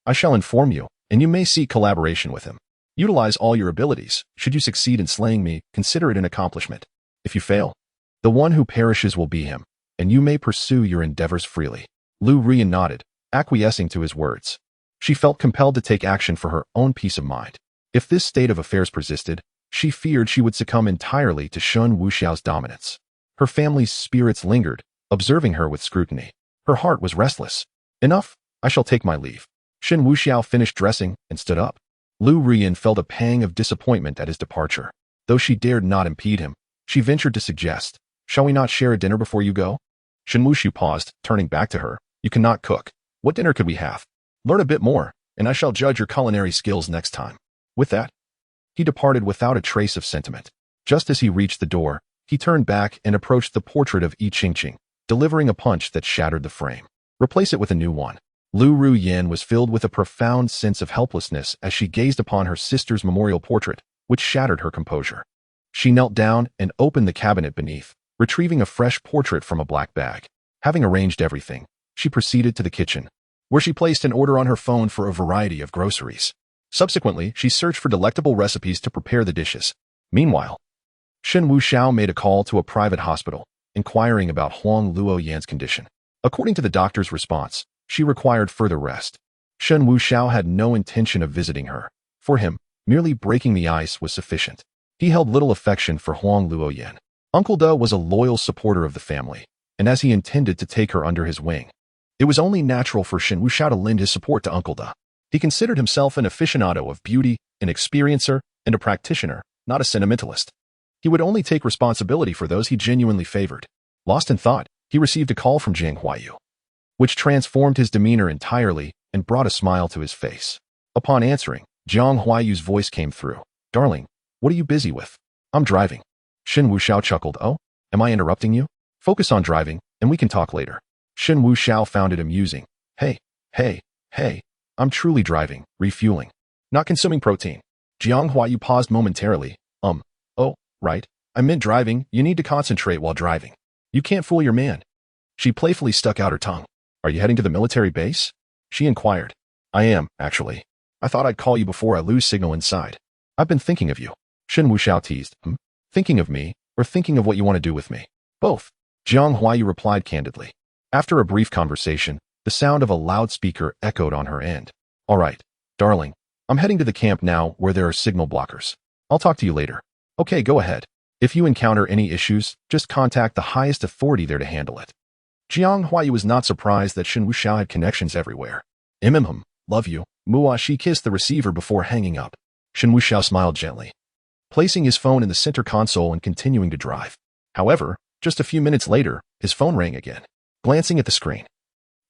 I shall inform you, and you may seek collaboration with him. Utilize all your abilities. Should you succeed in slaying me, consider it an accomplishment. If you fail, the one who perishes will be him, and you may pursue your endeavors freely. Lu Rian nodded, acquiescing to his words. She felt compelled to take action for her own peace of mind. If this state of affairs persisted, she feared she would succumb entirely to Shen Wuxiao's dominance. Her family's spirits lingered, observing her with scrutiny. Her heart was restless. Enough, I shall take my leave. Shen Wuxiao finished dressing and stood up. Lu Rian felt a pang of disappointment at his departure. Though she dared not impede him, she ventured to suggest, shall we not share a dinner before you go? Shen Wuxiao paused, turning back to her. You cannot cook. What dinner could we have? Learn a bit more, and I shall judge your culinary skills next time. With that, he departed without a trace of sentiment. Just as he reached the door, he turned back and approached the portrait of Yi Qingqing, delivering a punch that shattered the frame. Replace it with a new one. Lu Ruyan was filled with a profound sense of helplessness as she gazed upon her sister's memorial portrait, which shattered her composure. She knelt down and opened the cabinet beneath, retrieving a fresh portrait from a black bag. Having arranged everything, she proceeded to the kitchen, where she placed an order on her phone for a variety of groceries. Subsequently, she searched for delectable recipes to prepare the dishes. Meanwhile, Shen Wuxiao made a call to a private hospital, inquiring about Huang Luoyan's condition. According to the doctor's response, she required further rest. Shen Wuxiao had no intention of visiting her. For him, merely breaking the ice was sufficient. He held little affection for Huang Luoyan. Uncle De was a loyal supporter of the family, and as he intended to take her under his wing, it was only natural for Shen Wuxiao to lend his support to Uncle De. He considered himself an aficionado of beauty, an experiencer, and a practitioner, not a sentimentalist. He would only take responsibility for those he genuinely favored. Lost in thought, he received a call from Jiang Huayu, which transformed his demeanor entirely and brought a smile to his face. Upon answering, Jiang Huayu's voice came through. Darling, what are you busy with? I'm driving. Shen Wuxiao chuckled. Oh, am I interrupting you? Focus on driving, and we can talk later. Shen Wuxiao found it amusing. Hey, I'm truly driving, refueling, not consuming protein. Jiang Huayu paused momentarily. Oh, right. I meant driving. You need to concentrate while driving. You can't fool your man. She playfully stuck out her tongue. Are you heading to the military base? She inquired. I am, actually. I thought I'd call you before I lose signal inside. I've been thinking of you. Shen Wuxiao teased. Thinking of me, or thinking of what you want to do with me? Both. Jiang Huayu replied candidly. After a brief conversation, the sound of a loudspeaker echoed on her end. All right, darling. I'm heading to the camp now where there are signal blockers. I'll talk to you later. Okay, go ahead. If you encounter any issues, just contact the highest authority there to handle it. Jiang Huayu was not surprised that Shen Wuxiao had connections everywhere. Love you. Mua. She kissed the receiver before hanging up. Shen Wuxiao smiled gently, placing his phone in the center console and continuing to drive. However, just a few minutes later, his phone rang again. Glancing at the screen,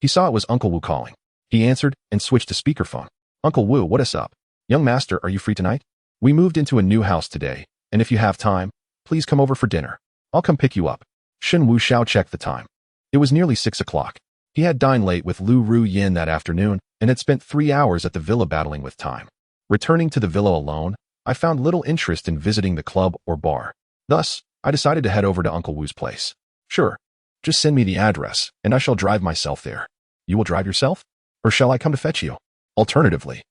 he saw it was Uncle Wu calling. He answered and switched to speakerphone. Uncle Wu, what is up? Young master, are you free tonight? We moved into a new house today, and if you have time, please come over for dinner. I'll come pick you up. Shen Wuxiao checked the time. It was nearly 6 o'clock. He had dined late with Lu Ruyan that afternoon and had spent 3 hours at the villa battling with time. Returning to the villa alone, I found little interest in visiting the club or bar. Thus, I decided to head over to Uncle Wu's place. Sure, just send me the address, and I shall drive myself there. You will drive yourself? Or shall I come to fetch you? Alternatively,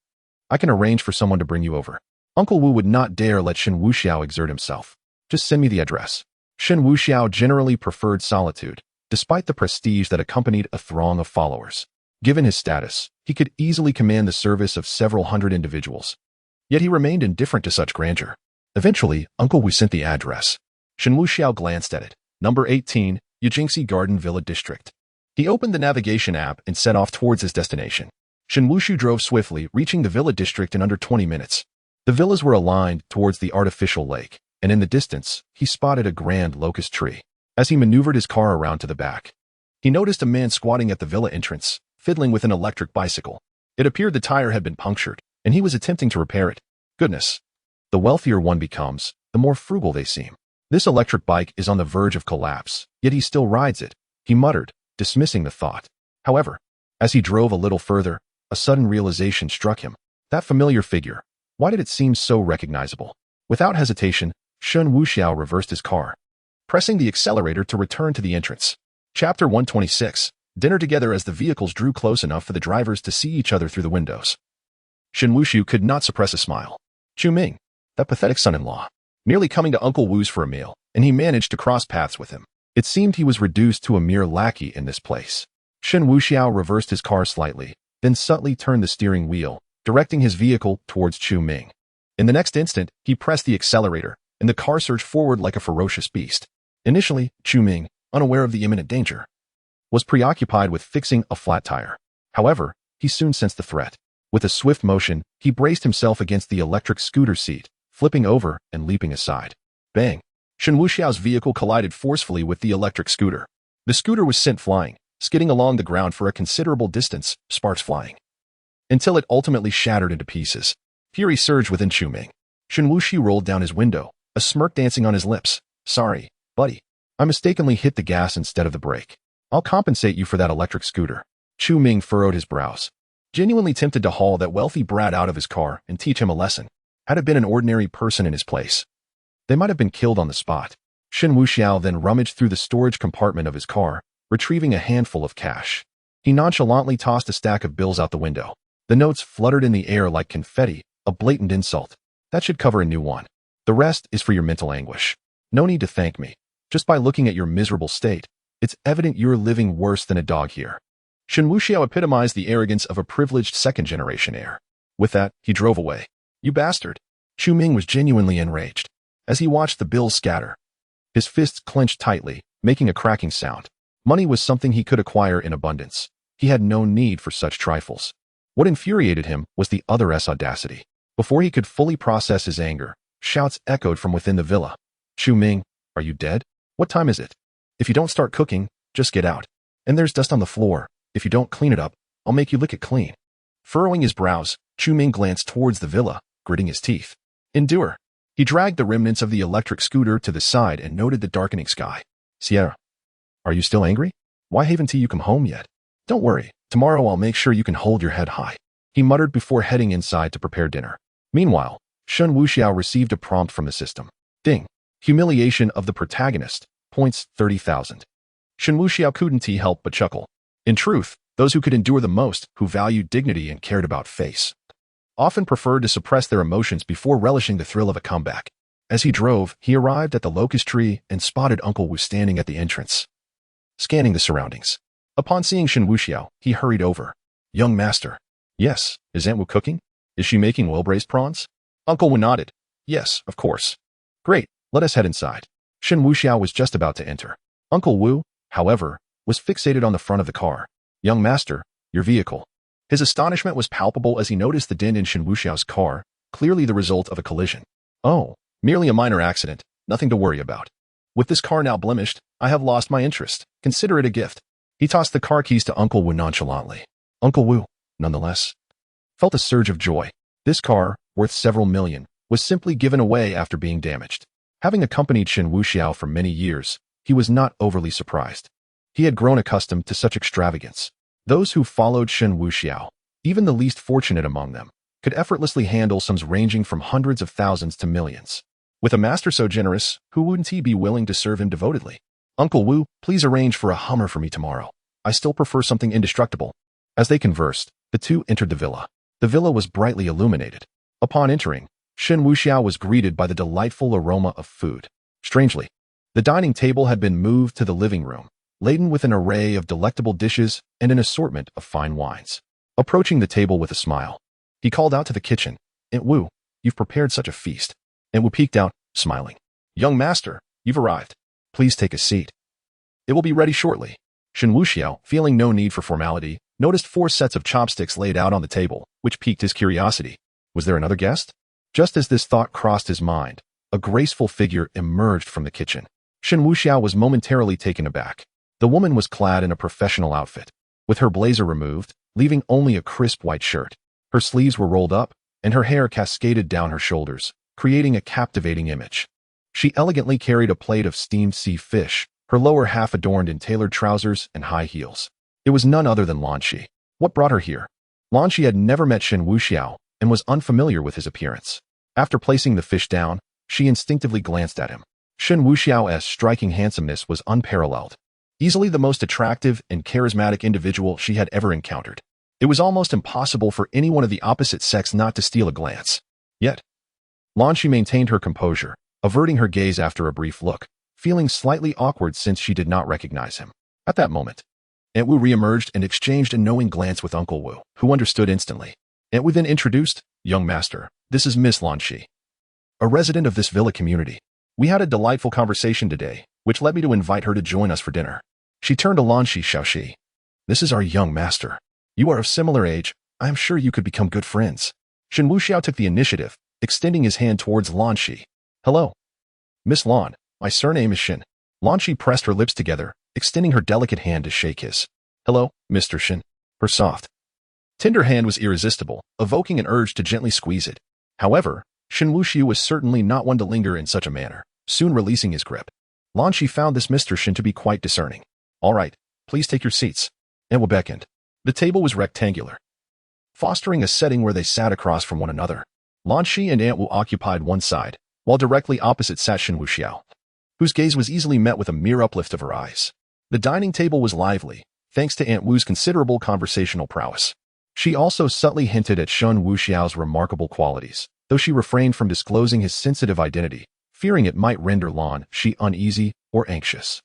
I can arrange for someone to bring you over. Uncle Wu would not dare let Shen Wuxiao exert himself. Just send me the address. Shen Wuxiao generally preferred solitude, despite the prestige that accompanied a throng of followers. Given his status, he could easily command the service of several hundred individuals. Yet he remained indifferent to such grandeur. Eventually, Uncle Wu sent the address. Shen Wuxiao glanced at it. Number 18, Yijingxi Garden Villa District. He opened the navigation app and set off towards his destination. Shen Wuxiao drove swiftly, reaching the villa district in under 20 minutes. The villas were aligned towards the artificial lake, and in the distance, he spotted a grand locust tree. As he maneuvered his car around to the back, he noticed a man squatting at the villa entrance, fiddling with an electric bicycle. It appeared the tire had been punctured, and he was attempting to repair it. Goodness. The wealthier one becomes, the more frugal they seem. This electric bike is on the verge of collapse, yet he still rides it, he muttered, dismissing the thought. However, as he drove a little further, a sudden realization struck him. That familiar figure. Why did it seem so recognizable? Without hesitation, Shen Wuxiao reversed his car, pressing the accelerator to return to the entrance. Chapter 126. Dinner together. As the vehicles drew close enough for the drivers to see each other through the windows, Shen Wuxiao could not suppress a smile. Chu Ming, that pathetic son-in-law, merely coming to Uncle Wu's for a meal, and he managed to cross paths with him. It seemed he was reduced to a mere lackey in this place. Shen Wuxiao reversed his car slightly, then subtly turned the steering wheel, directing his vehicle towards Chu Ming. In the next instant, he pressed the accelerator, and the car surged forward like a ferocious beast. Initially, Chu Ming, unaware of the imminent danger, was preoccupied with fixing a flat tire. However, he soon sensed the threat. With a swift motion, he braced himself against the electric scooter seat, flipping over and leaping aside. Bang! Shen Wuxiao's vehicle collided forcefully with the electric scooter. The scooter was sent flying, skidding along the ground for a considerable distance, sparks flying, until it ultimately shattered into pieces. Fury surged within Chu Ming. Shen Wuxiao rolled down his window, a smirk dancing on his lips. Sorry, buddy. I mistakenly hit the gas instead of the brake. I'll compensate you for that electric scooter. Chu Ming furrowed his brows, genuinely tempted to haul that wealthy brat out of his car and teach him a lesson. Had it been an ordinary person in his place, they might have been killed on the spot. Shen Wuxiao then rummaged through the storage compartment of his car, retrieving a handful of cash. He nonchalantly tossed a stack of bills out the window. The notes fluttered in the air like confetti, a blatant insult. That should cover a new one. The rest is for your mental anguish. No need to thank me. Just by looking at your miserable state, it's evident you're living worse than a dog here. Shen Wuxiao epitomized the arrogance of a privileged second-generation heir. With that, he drove away. You bastard. Chu Ming was genuinely enraged. As he watched the bills scatter, his fists clenched tightly, making a cracking sound. Money was something he could acquire in abundance. He had no need for such trifles. What infuriated him was the other's audacity. Before he could fully process his anger, shouts echoed from within the villa. Chu Ming, are you dead? What time is it? If you don't start cooking, just get out. And there's dust on the floor. If you don't clean it up, I'll make you lick it clean. Furrowing his brows, Chu Ming glanced towards the villa, gritting his teeth. Endure. He dragged the remnants of the electric scooter to the side and noted the darkening sky. Sierra, are you still angry? Why haven't you come home yet? Don't worry, tomorrow I'll make sure you can hold your head high, he muttered before heading inside to prepare dinner. Meanwhile, Shen Wuxiao received a prompt from the system. Ding. Humiliation of the protagonist. Points 30,000. Shen Wuxiao couldn't help but chuckle. In truth, those who could endure the most, who valued dignity and cared about face, often preferred to suppress their emotions before relishing the thrill of a comeback. As he drove, he arrived at the locust tree and spotted Uncle Wu standing at the entrance, scanning the surroundings. Upon seeing Shen Wuxiao, he hurried over. Young master. Yes, is Aunt Wu cooking? Is she making well-braised prawns? Uncle Wu nodded. Yes, of course. Great, let us head inside. Shen Wuxiao was just about to enter. Uncle Wu, however, was fixated on the front of the car. Young master, your vehicle. His astonishment was palpable as he noticed the dent in Shen Wuxiao's car, clearly the result of a collision. Oh, merely a minor accident, nothing to worry about. With this car now blemished, I have lost my interest. Consider it a gift. He tossed the car keys to Uncle Wu nonchalantly. Uncle Wu, nonetheless, felt a surge of joy. This car, worth several million, was simply given away after being damaged. Having accompanied Shen Wuxiao for many years, he was not overly surprised. He had grown accustomed to such extravagance. Those who followed Shen Wuxiao, even the least fortunate among them, could effortlessly handle sums ranging from hundreds of thousands to millions. With a master so generous, who wouldn't he be willing to serve him devotedly? Uncle Wu, please arrange for a Hummer for me tomorrow. I still prefer something indestructible. As they conversed, the two entered the villa. The villa was brightly illuminated. Upon entering, Shen Wuxiao was greeted by the delightful aroma of food. Strangely, the dining table had been moved to the living room, laden with an array of delectable dishes and an assortment of fine wines. Approaching the table with a smile, he called out to the kitchen, Aunt Wu, you've prepared such a feast. Aunt Wu peeked out, smiling. Young master, you've arrived. Please take a seat. It will be ready shortly. Shen Wuxiao, feeling no need for formality, noticed 4 sets of chopsticks laid out on the table, which piqued his curiosity. Was there another guest? Just as this thought crossed his mind, a graceful figure emerged from the kitchen. Shen Wuxiao was momentarily taken aback. The woman was clad in a professional outfit, with her blazer removed, leaving only a crisp white shirt. Her sleeves were rolled up, and her hair cascaded down her shoulders, creating a captivating image. She elegantly carried a plate of steamed sea fish, her lower half adorned in tailored trousers and high heels. It was none other than Lan Shi. What brought her here? Lan Shi had never met Shen Wuxiao and was unfamiliar with his appearance. After placing the fish down, she instinctively glanced at him. Shen Wuxiao's striking handsomeness was unparalleled. Easily the most attractive and charismatic individual she had ever encountered. It was almost impossible for anyone of the opposite sex not to steal a glance. Yet, Lan Shi maintained her composure, averting her gaze after a brief look, feeling slightly awkward since she did not recognize him. At that moment, Aunt Wu reemerged and exchanged a knowing glance with Uncle Wu, who understood instantly. Aunt Wu then introduced, Young master, this is Miss Lan Shi, a resident of this villa community. We had a delightful conversation today, which led me to invite her to join us for dinner. She turned to Lan Shi Xiaoxi. This is our young master. You are of similar age. I am sure you could become good friends. Shen Wuxiao took the initiative, extending his hand towards Lan Shi. Hello. Miss Lan, my surname is Shen. Lan Shi pressed her lips together, extending her delicate hand to shake his. Hello, Mr. Shen. Her soft, tender hand was irresistible, evoking an urge to gently squeeze it. However, Shen Wuxiao was certainly not one to linger in such a manner, soon releasing his grip. Lan Shi found this Mr. Shen to be quite discerning. All right, please take your seats. Aunt Wu beckoned. The table was rectangular, fostering a setting where they sat across from one another. Lan Shi and Aunt Wu occupied one side, while directly opposite sat Shen Wuxiao, whose gaze was easily met with a mere uplift of her eyes. The dining table was lively, thanks to Aunt Wu's considerable conversational prowess. She also subtly hinted at Shen Wuxiao's remarkable qualities, though she refrained from disclosing his sensitive identity, fearing it might render Lan Shi uneasy or anxious.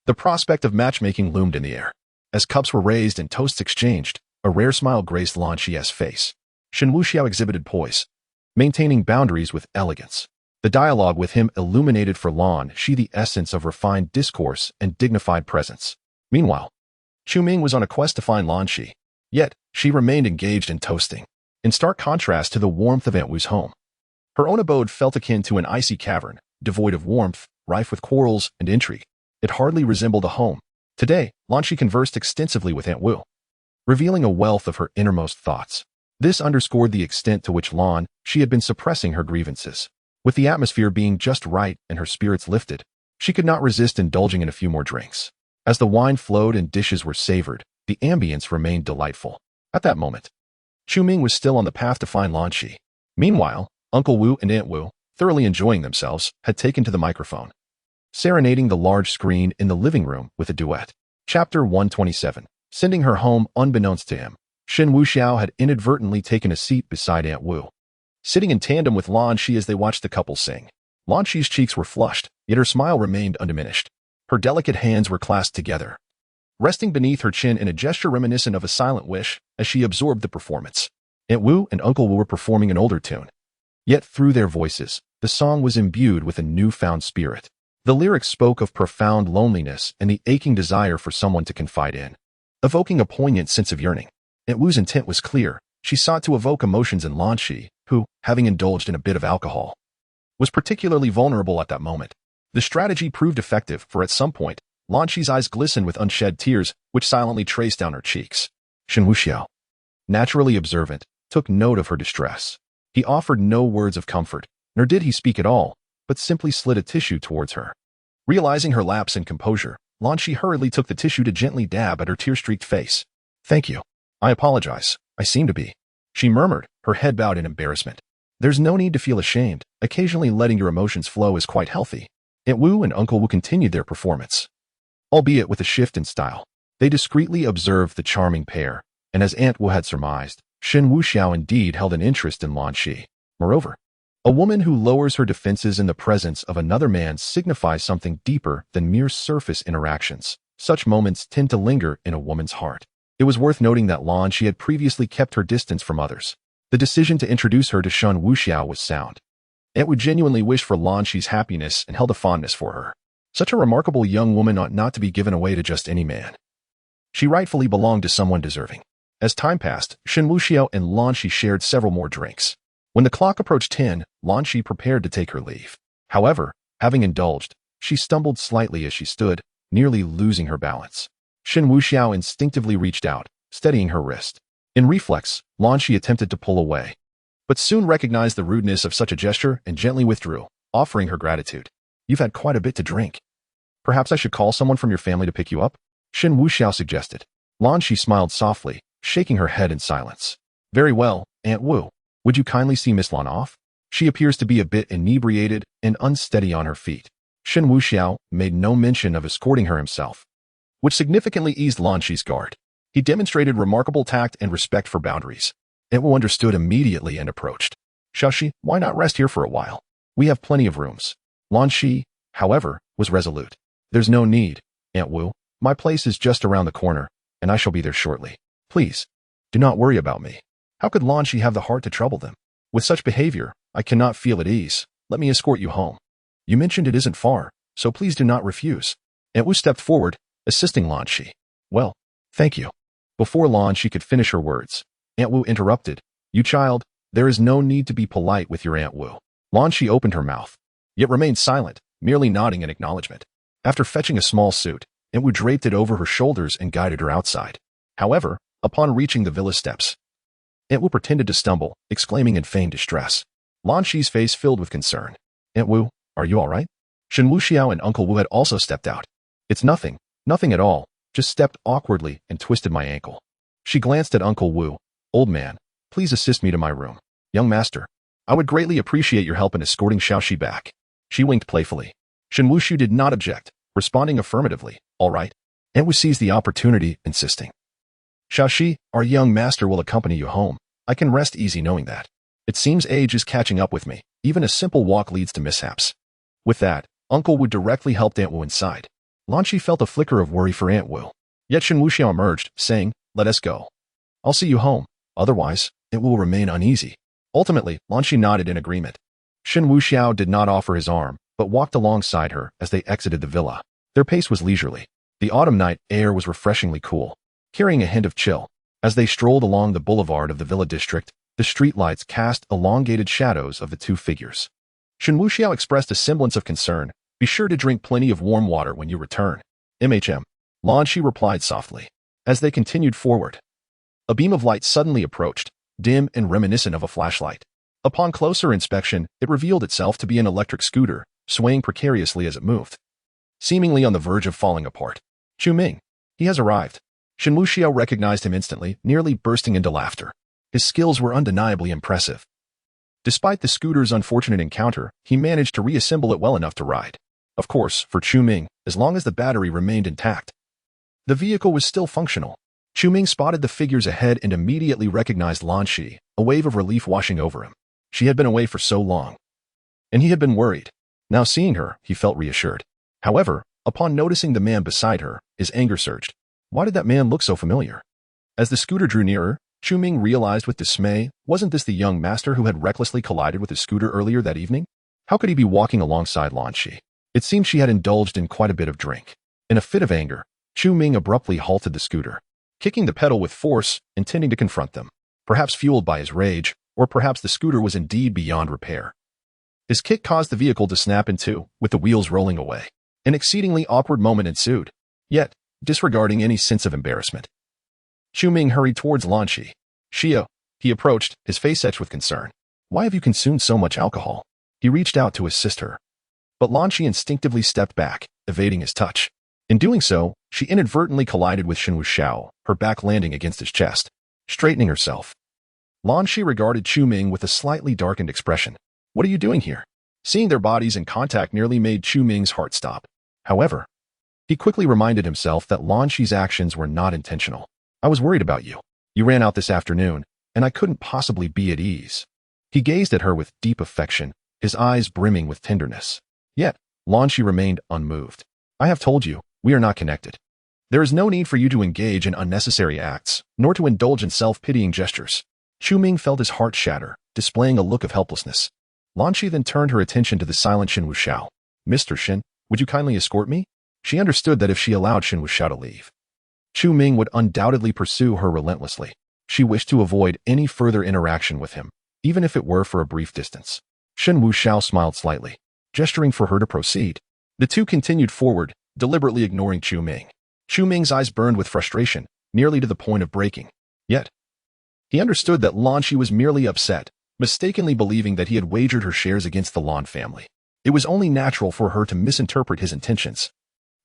The prospect of matchmaking loomed in the air. As cups were raised and toasts exchanged, a rare smile graced Lan Shi's face. Shen Wuxiao exhibited poise, maintaining boundaries with elegance. The dialogue with him illuminated for Lan Shi the essence of refined discourse and dignified presence. Meanwhile, Chu Ming was on a quest to find Lan Shi. Yet, she remained engaged in toasting, in stark contrast to the warmth of Aunt Wu's home. Her own abode felt akin to an icy cavern, devoid of warmth, rife with quarrels and intrigue. It hardly resembled a home. Today, Lan Shi conversed extensively with Aunt Wu, revealing a wealth of her innermost thoughts. This underscored the extent to which Lan Shi had been suppressing her grievances. With the atmosphere being just right and her spirits lifted, she could not resist indulging in a few more drinks. As the wine flowed and dishes were savored, the ambience remained delightful. At that moment, Chu Ming was still on the path to find Lan Shi. Meanwhile, Uncle Wu and Aunt Wu, thoroughly enjoying themselves, had taken to the microphone, serenading the large screen in the living room with a duet. Chapter 127. Sending her home unbeknownst to him. Shen Wuxiao had inadvertently taken a seat beside Aunt Wu, sitting in tandem with Lan Shi as they watched the couple sing. Lan Shi's cheeks were flushed, yet her smile remained undiminished. Her delicate hands were clasped together, resting beneath her chin in a gesture reminiscent of a silent wish as she absorbed the performance. Aunt Wu and Uncle Wu were performing an older tune. Yet through their voices, the song was imbued with a newfound spirit. The lyrics spoke of profound loneliness and the aching desire for someone to confide in, evoking a poignant sense of yearning. Aunt Wu's intent was clear. She sought to evoke emotions in Lan Shi, who, having indulged in a bit of alcohol, was particularly vulnerable at that moment. The strategy proved effective, for at some point, Lan Shi's eyes glistened with unshed tears, which silently traced down her cheeks. Shen Wuxiao, naturally observant, took note of her distress. He offered no words of comfort, nor did he speak at all, but simply slid a tissue towards her. Realizing her lapse in composure, Lan Shi hurriedly took the tissue to gently dab at her tear-streaked face. Thank you. I apologize. I seem to be. She murmured, her head bowed in embarrassment. There's no need to feel ashamed. Occasionally letting your emotions flow is quite healthy. Aunt Wu and Uncle Wu continued their performance, albeit with a shift in style. They discreetly observed the charming pair, and as Aunt Wu had surmised, Shen Wuxiao indeed held an interest in Lan Shi. Moreover, a woman who lowers her defenses in the presence of another man signifies something deeper than mere surface interactions. Such moments tend to linger in a woman's heart. It was worth noting that Lan Shi had previously kept her distance from others. The The decision to introduce her to Shen Wuxiao was sound. Aunt Wu genuinely wished for Lan Shi's happiness and held a fondness for her. Such a remarkable young woman ought not to be given away to just any man. She rightfully belonged to someone deserving. As time passed, Shen Wuxiao and Lan Shi shared several more drinks. When the clock approached 10, Lan Shi prepared to take her leave. However, having indulged, she stumbled slightly as she stood, nearly losing her balance. Shen Wuxiao instinctively reached out, steadying her wrist. In reflex, Lan Shi attempted to pull away, but soon recognized the rudeness of such a gesture and gently withdrew, offering her gratitude. You've had quite a bit to drink. Perhaps I should call someone from your family to pick you up? Shen Wuxiao suggested. Lan Shi smiled softly, shaking her head in silence. Very well, Aunt Wu. Would you kindly see Miss Lan off? She appears to be a bit inebriated and unsteady on her feet. Shen Wuxiao made no mention of escorting her himself, which significantly eased Lan Shi's guard. He demonstrated remarkable tact and respect for boundaries. Aunt Wu understood immediately and approached. Shaoxi, why not rest here for a while? We have plenty of rooms. Lan Shi, however, was resolute. There's no need, Aunt Wu. My place is just around the corner, and I shall be there shortly. Please, do not worry about me. How could Lan Shi have the heart to trouble them? With such behavior, I cannot feel at ease. Let me escort you home. You mentioned it isn't far, so please do not refuse. Aunt Wu stepped forward, assisting Lan Shi. Well, thank you. Before Lan Shi could finish her words, Aunt Wu interrupted. You child, there is no need to be polite with your Aunt Wu. Lan Shi opened her mouth, yet remained silent, merely nodding in acknowledgement. After fetching a small suit, Aunt Wu draped it over her shoulders and guided her outside. However, upon reaching the villa steps, Aunt Wu pretended to stumble, exclaiming in feigned distress. Lan Shi's face filled with concern. Aunt Wu, are you all right? Shen Wuxiao and Uncle Wu had also stepped out. It's nothing, nothing at all, just stepped awkwardly and twisted my ankle. She glanced at Uncle Wu. Old man, please assist me to my room. Young master, I would greatly appreciate your help in escorting Shaoxi back. She winked playfully. Shen Wuxiao did not object, responding affirmatively. All right. Aunt Wu seized the opportunity, insisting. Shaoxi, our young master will accompany you home. I can rest easy knowing that. It seems age is catching up with me. Even a simple walk leads to mishaps. With that, Uncle Wu directly helped Aunt Wu inside. Lan Shi felt a flicker of worry for Aunt Wu. Yet Shen Wuxiao emerged, saying, let us go. I'll see you home. Otherwise, it will remain uneasy. Ultimately, Lan Shi nodded in agreement. Shen Wuxiao did not offer his arm, but walked alongside her as they exited the villa. Their pace was leisurely. The autumn night air was refreshingly cool, carrying a hint of chill. As they strolled along the boulevard of the villa district, the streetlights cast elongated shadows of the two figures. Shen Wuxiao expressed a semblance of concern. Be sure to drink plenty of warm water when you return. Lan Shi replied softly. As they continued forward, a beam of light suddenly approached, dim and reminiscent of a flashlight. Upon closer inspection, it revealed itself to be an electric scooter, swaying precariously as it moved, seemingly on the verge of falling apart. Chu Ming. He has arrived. Shen Wuxiao recognized him instantly, nearly bursting into laughter. His skills were undeniably impressive. Despite the scooter's unfortunate encounter, he managed to reassemble it well enough to ride. Of course, for Chu Ming, as long as the battery remained intact, the vehicle was still functional. Chu Ming spotted the figures ahead and immediately recognized Lan Shi, a wave of relief washing over him. She had been away for so long, and he had been worried. Now seeing her, he felt reassured. However, upon noticing the man beside her, his anger surged. Why did that man look so familiar? As the scooter drew nearer, Chu Ming realized with dismay, wasn't this the young master who had recklessly collided with his scooter earlier that evening? How could he be walking alongside Lan Shi? It seemed she had indulged in quite a bit of drink. In a fit of anger, Chu Ming abruptly halted the scooter, kicking the pedal with force, intending to confront them. Perhaps fueled by his rage, or perhaps the scooter was indeed beyond repair. His kick caused the vehicle to snap in two, with the wheels rolling away. An exceedingly awkward moment ensued. Yet, disregarding any sense of embarrassment, Chu Ming hurried towards Lan Shi. Shia, he approached, his face etched with concern. Why have you consumed so much alcohol? He reached out to assist her. But Lan Shi instinctively stepped back, evading his touch. In doing so, she inadvertently collided with Shen Wuxiao, her back landing against his chest. Straightening herself, Lan Shi regarded Chu Ming with a slightly darkened expression. What are you doing here? Seeing their bodies in contact nearly made Chu Ming's heart stop. However, he quickly reminded himself that Lan Shi's actions were not intentional. I was worried about you. You ran out this afternoon, and I couldn't possibly be at ease. He gazed at her with deep affection, his eyes brimming with tenderness. Yet, Lan Shi remained unmoved. I have told you, we are not connected. There is no need for you to engage in unnecessary acts, nor to indulge in self-pitying gestures. Chu Ming felt his heart shatter, displaying a look of helplessness. Lan Shi then turned her attention to the silent Shen Wuxiao. Mr. Shen, would you kindly escort me? She understood that if she allowed Shen Wuxiao to leave, Chu Ming would undoubtedly pursue her relentlessly. She wished to avoid any further interaction with him, even if it were for a brief distance. Shen Wuxiao smiled slightly, gesturing for her to proceed. The two continued forward, deliberately ignoring Chu Ming. Chu Ming's eyes burned with frustration, nearly to the point of breaking. Yet, he understood that Lan Shi was merely upset, mistakenly believing that he had wagered her shares against the Lan family. It was only natural for her to misinterpret his intentions,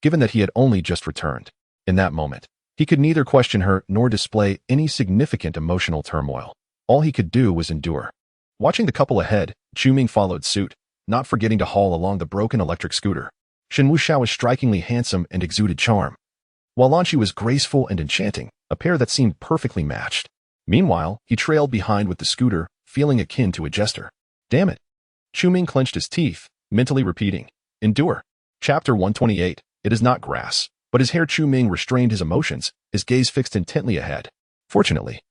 given that he had only just returned. In that moment, he could neither question her nor display any significant emotional turmoil. All he could do was endure. Watching the couple ahead, Chu Ming followed suit, not forgetting to haul along the broken electric scooter. Shen Wuxiao was strikingly handsome and exuded charm, while Lan Shi was graceful and enchanting, a pair that seemed perfectly matched. Meanwhile, he trailed behind with the scooter, feeling akin to a jester. Damn it. Chu Ming clenched his teeth, mentally repeating, endure. Chapter 128. It is not grass. But his hair. Chu Ming restrained his emotions, his gaze fixed intently ahead. Fortunately,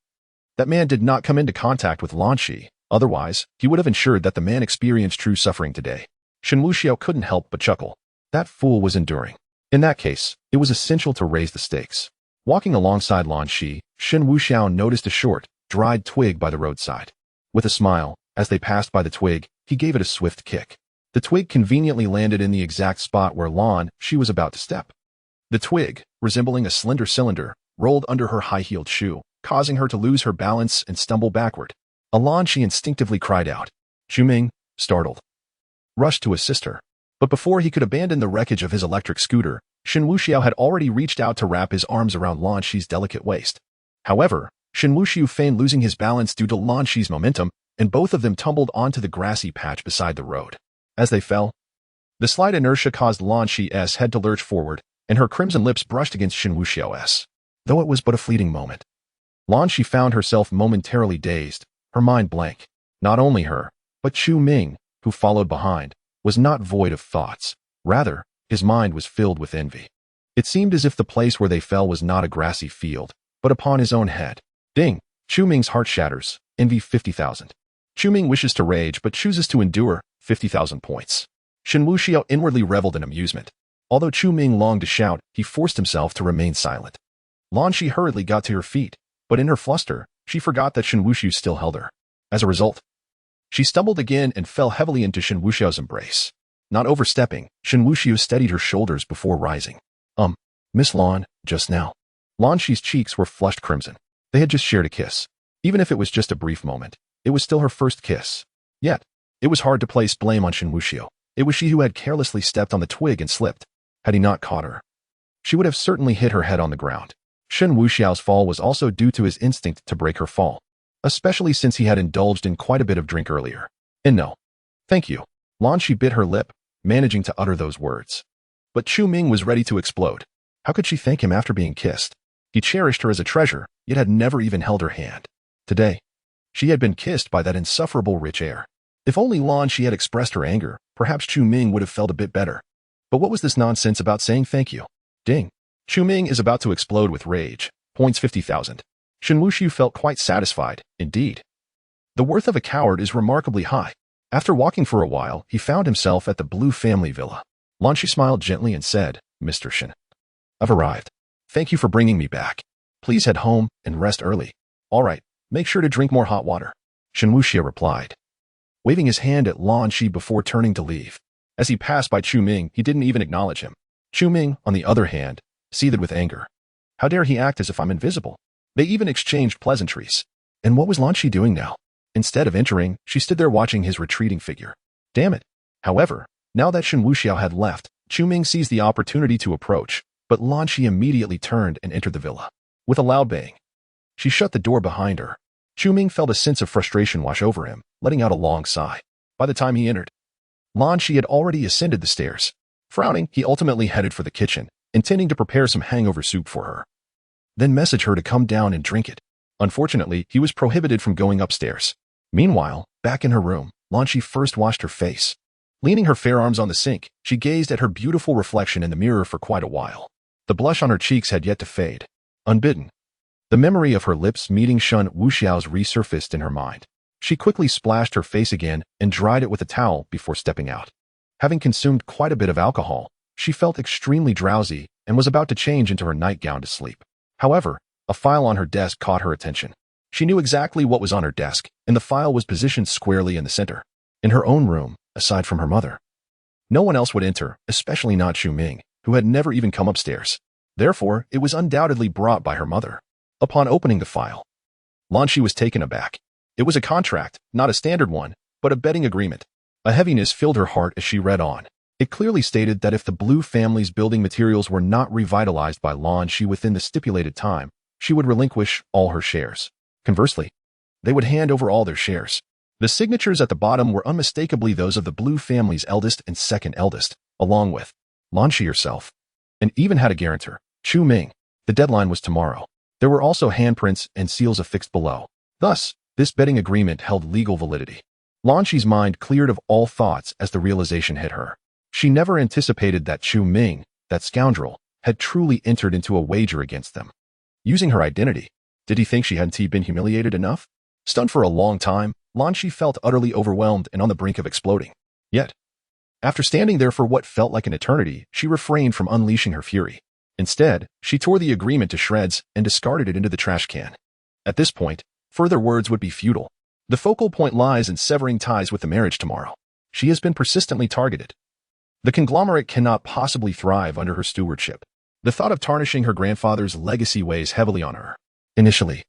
that man did not come into contact with Lan Shi, otherwise, he would have ensured that the man experienced true suffering today. Shen Wuxiao couldn't help but chuckle. That fool was enduring. In that case, it was essential to raise the stakes. Walking alongside Lan Shi, Shen Wuxiao noticed a short, dried twig by the roadside. With a smile, as they passed by the twig, he gave it a swift kick. The twig conveniently landed in the exact spot where Lan Shi was about to step. The twig, resembling a slender cylinder, rolled under her high-heeled shoe, causing her to lose her balance and stumble backward. Lan Shi instinctively cried out. Chu Ming, startled, rushed to assist her. But before he could abandon the wreckage of his electric scooter, Shen Wuxiao had already reached out to wrap his arms around Lan Shi's delicate waist. However, Shen Wuxiao feigned losing his balance due to Lan Shi's momentum, and both of them tumbled onto the grassy patch beside the road. As they fell, the slight inertia caused Lan Shi's head to lurch forward, and her crimson lips brushed against Shen Wuxiao's. Though it was but a fleeting moment, Lan Shi found herself momentarily dazed, her mind blank. Not only her, but Chu Ming, who followed behind, was not void of thoughts. Rather, his mind was filled with envy. It seemed as if the place where they fell was not a grassy field, but upon his own head. Ding! Chu Ming's heart shatters. Envy 50,000. Chu Ming wishes to rage but chooses to endure. 50,000 points. Shen Wuxiao inwardly reveled in amusement. Although Chu Ming longed to shout, he forced himself to remain silent. Lan Shi hurriedly got to her feet, but in her fluster, she forgot that Shen Wuxiao still held her. As a result, she stumbled again and fell heavily into Shen Wuxiao's embrace. Not overstepping, Shen Wuxiao steadied her shoulders before rising. Miss Lan, just now. Lan Shi's cheeks were flushed crimson. They had just shared a kiss. Even if it was just a brief moment, it was still her first kiss. Yet, it was hard to place blame on Shen Wuxiao. It was she who had carelessly stepped on the twig and slipped. Had he not caught her, she would have certainly hit her head on the ground. Shen Wuxiao's fall was also due to his instinct to break her fall, especially since he had indulged in quite a bit of drink earlier. And no, thank you. Lan Shi bit her lip, managing to utter those words. But Chu Ming was ready to explode. How could she thank him after being kissed? He cherished her as a treasure, yet had never even held her hand. Today, she had been kissed by that insufferable rich air. If only Lan Shi had expressed her anger, perhaps Chu Ming would have felt a bit better. But what was this nonsense about saying thank you? Ding. Chu Ming is about to explode with rage. Points 50,000. Shen Wuxiao felt quite satisfied, indeed. The worth of a coward is remarkably high. After walking for a while, he found himself at the Blue family villa. Lan Shi smiled gently and said, Mr. Shen, I've arrived. Thank you for bringing me back. Please head home and rest early. All right, make sure to drink more hot water. Shen Wuxiao replied, waving his hand at Lan Shi before turning to leave. As he passed by Chu Ming, he didn't even acknowledge him. Chu Ming, on the other hand, seethed with anger. How dare he act as if I'm invisible? They even exchanged pleasantries. And what was Lan Shi doing now? Instead of entering, she stood there watching his retreating figure. Damn it. However, now that Shen Wuxiao had left, Chu Ming seized the opportunity to approach, but Lan Shi immediately turned and entered the villa. With a loud bang, she shut the door behind her. Chu Ming felt a sense of frustration wash over him, letting out a long sigh. By the time he entered, Lan Shi had already ascended the stairs. Frowning, he ultimately headed for the kitchen, intending to prepare some hangover soup for her. Then message her to come down and drink it. Unfortunately, he was prohibited from going upstairs. Meanwhile, back in her room, Lan Shi first washed her face. Leaning her fair arms on the sink, she gazed at her beautiful reflection in the mirror for quite a while. The blush on her cheeks had yet to fade. Unbidden, The memory of her lips meeting Shen Wuxiao's resurfaced in her mind. She quickly splashed her face again and dried it with a towel before stepping out. Having consumed quite a bit of alcohol, she felt extremely drowsy and was about to change into her nightgown to sleep. However, a file on her desk caught her attention. She knew exactly what was on her desk, and the file was positioned squarely in the center, in her own room, aside from her mother. No one else would enter, especially not Xu Ming, who had never even come upstairs. Therefore, it was undoubtedly brought by her mother. Upon opening the file, Lan Shi was taken aback. It was a contract, not a standard one, but a betting agreement. A heaviness filled her heart as she read on. It clearly stated that if the Blue family's building materials were not revitalized by Lan Shi within the stipulated time, she would relinquish all her shares. Conversely, they would hand over all their shares. The signatures at the bottom were unmistakably those of the Blue family's eldest and second eldest, along with Lan Shi herself, and even had a guarantor, Xu Ming. The deadline was tomorrow. There were also handprints and seals affixed below. Thus, this betting agreement held legal validity. Lan Shi's mind cleared of all thoughts as the realization hit her. She never anticipated that Xu Ming, that scoundrel, had truly entered into a wager against them. Using her identity, did he think she hadn't been humiliated enough? Stunned for a long time, Lan Shi felt utterly overwhelmed and on the brink of exploding. Yet, after standing there for what felt like an eternity, she refrained from unleashing her fury. Instead, she tore the agreement to shreds and discarded it into the trash can. At this point, further words would be futile. The focal point lies in severing ties with the marriage tomorrow. She has been persistently targeted. The conglomerate cannot possibly thrive under her stewardship. The thought of tarnishing her grandfather's legacy weighs heavily on her. Initially,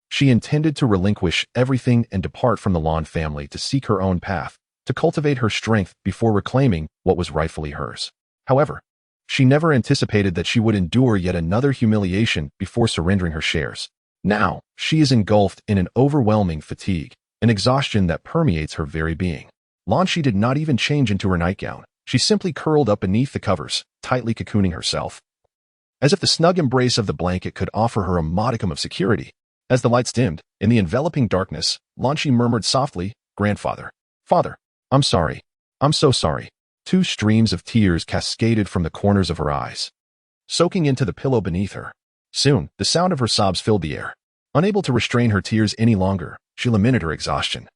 she intended to relinquish everything and depart from the Lan family to seek her own path, to cultivate her strength before reclaiming what was rightfully hers. However, she never anticipated that she would endure yet another humiliation before surrendering her shares. Now, she is engulfed in an overwhelming fatigue, an exhaustion that permeates her very being. Lan Shi did not even change into her nightgown. She simply curled up beneath the covers, tightly cocooning herself. As if the snug embrace of the blanket could offer her a modicum of security. As the lights dimmed, in the enveloping darkness, Lan Shi murmured softly, "Grandfather. Father, I'm sorry. I'm so sorry." 2 streams of tears cascaded from the corners of her eyes, soaking into the pillow beneath her. Soon, the sound of her sobs filled the air. Unable to restrain her tears any longer, she lamented her exhaustion,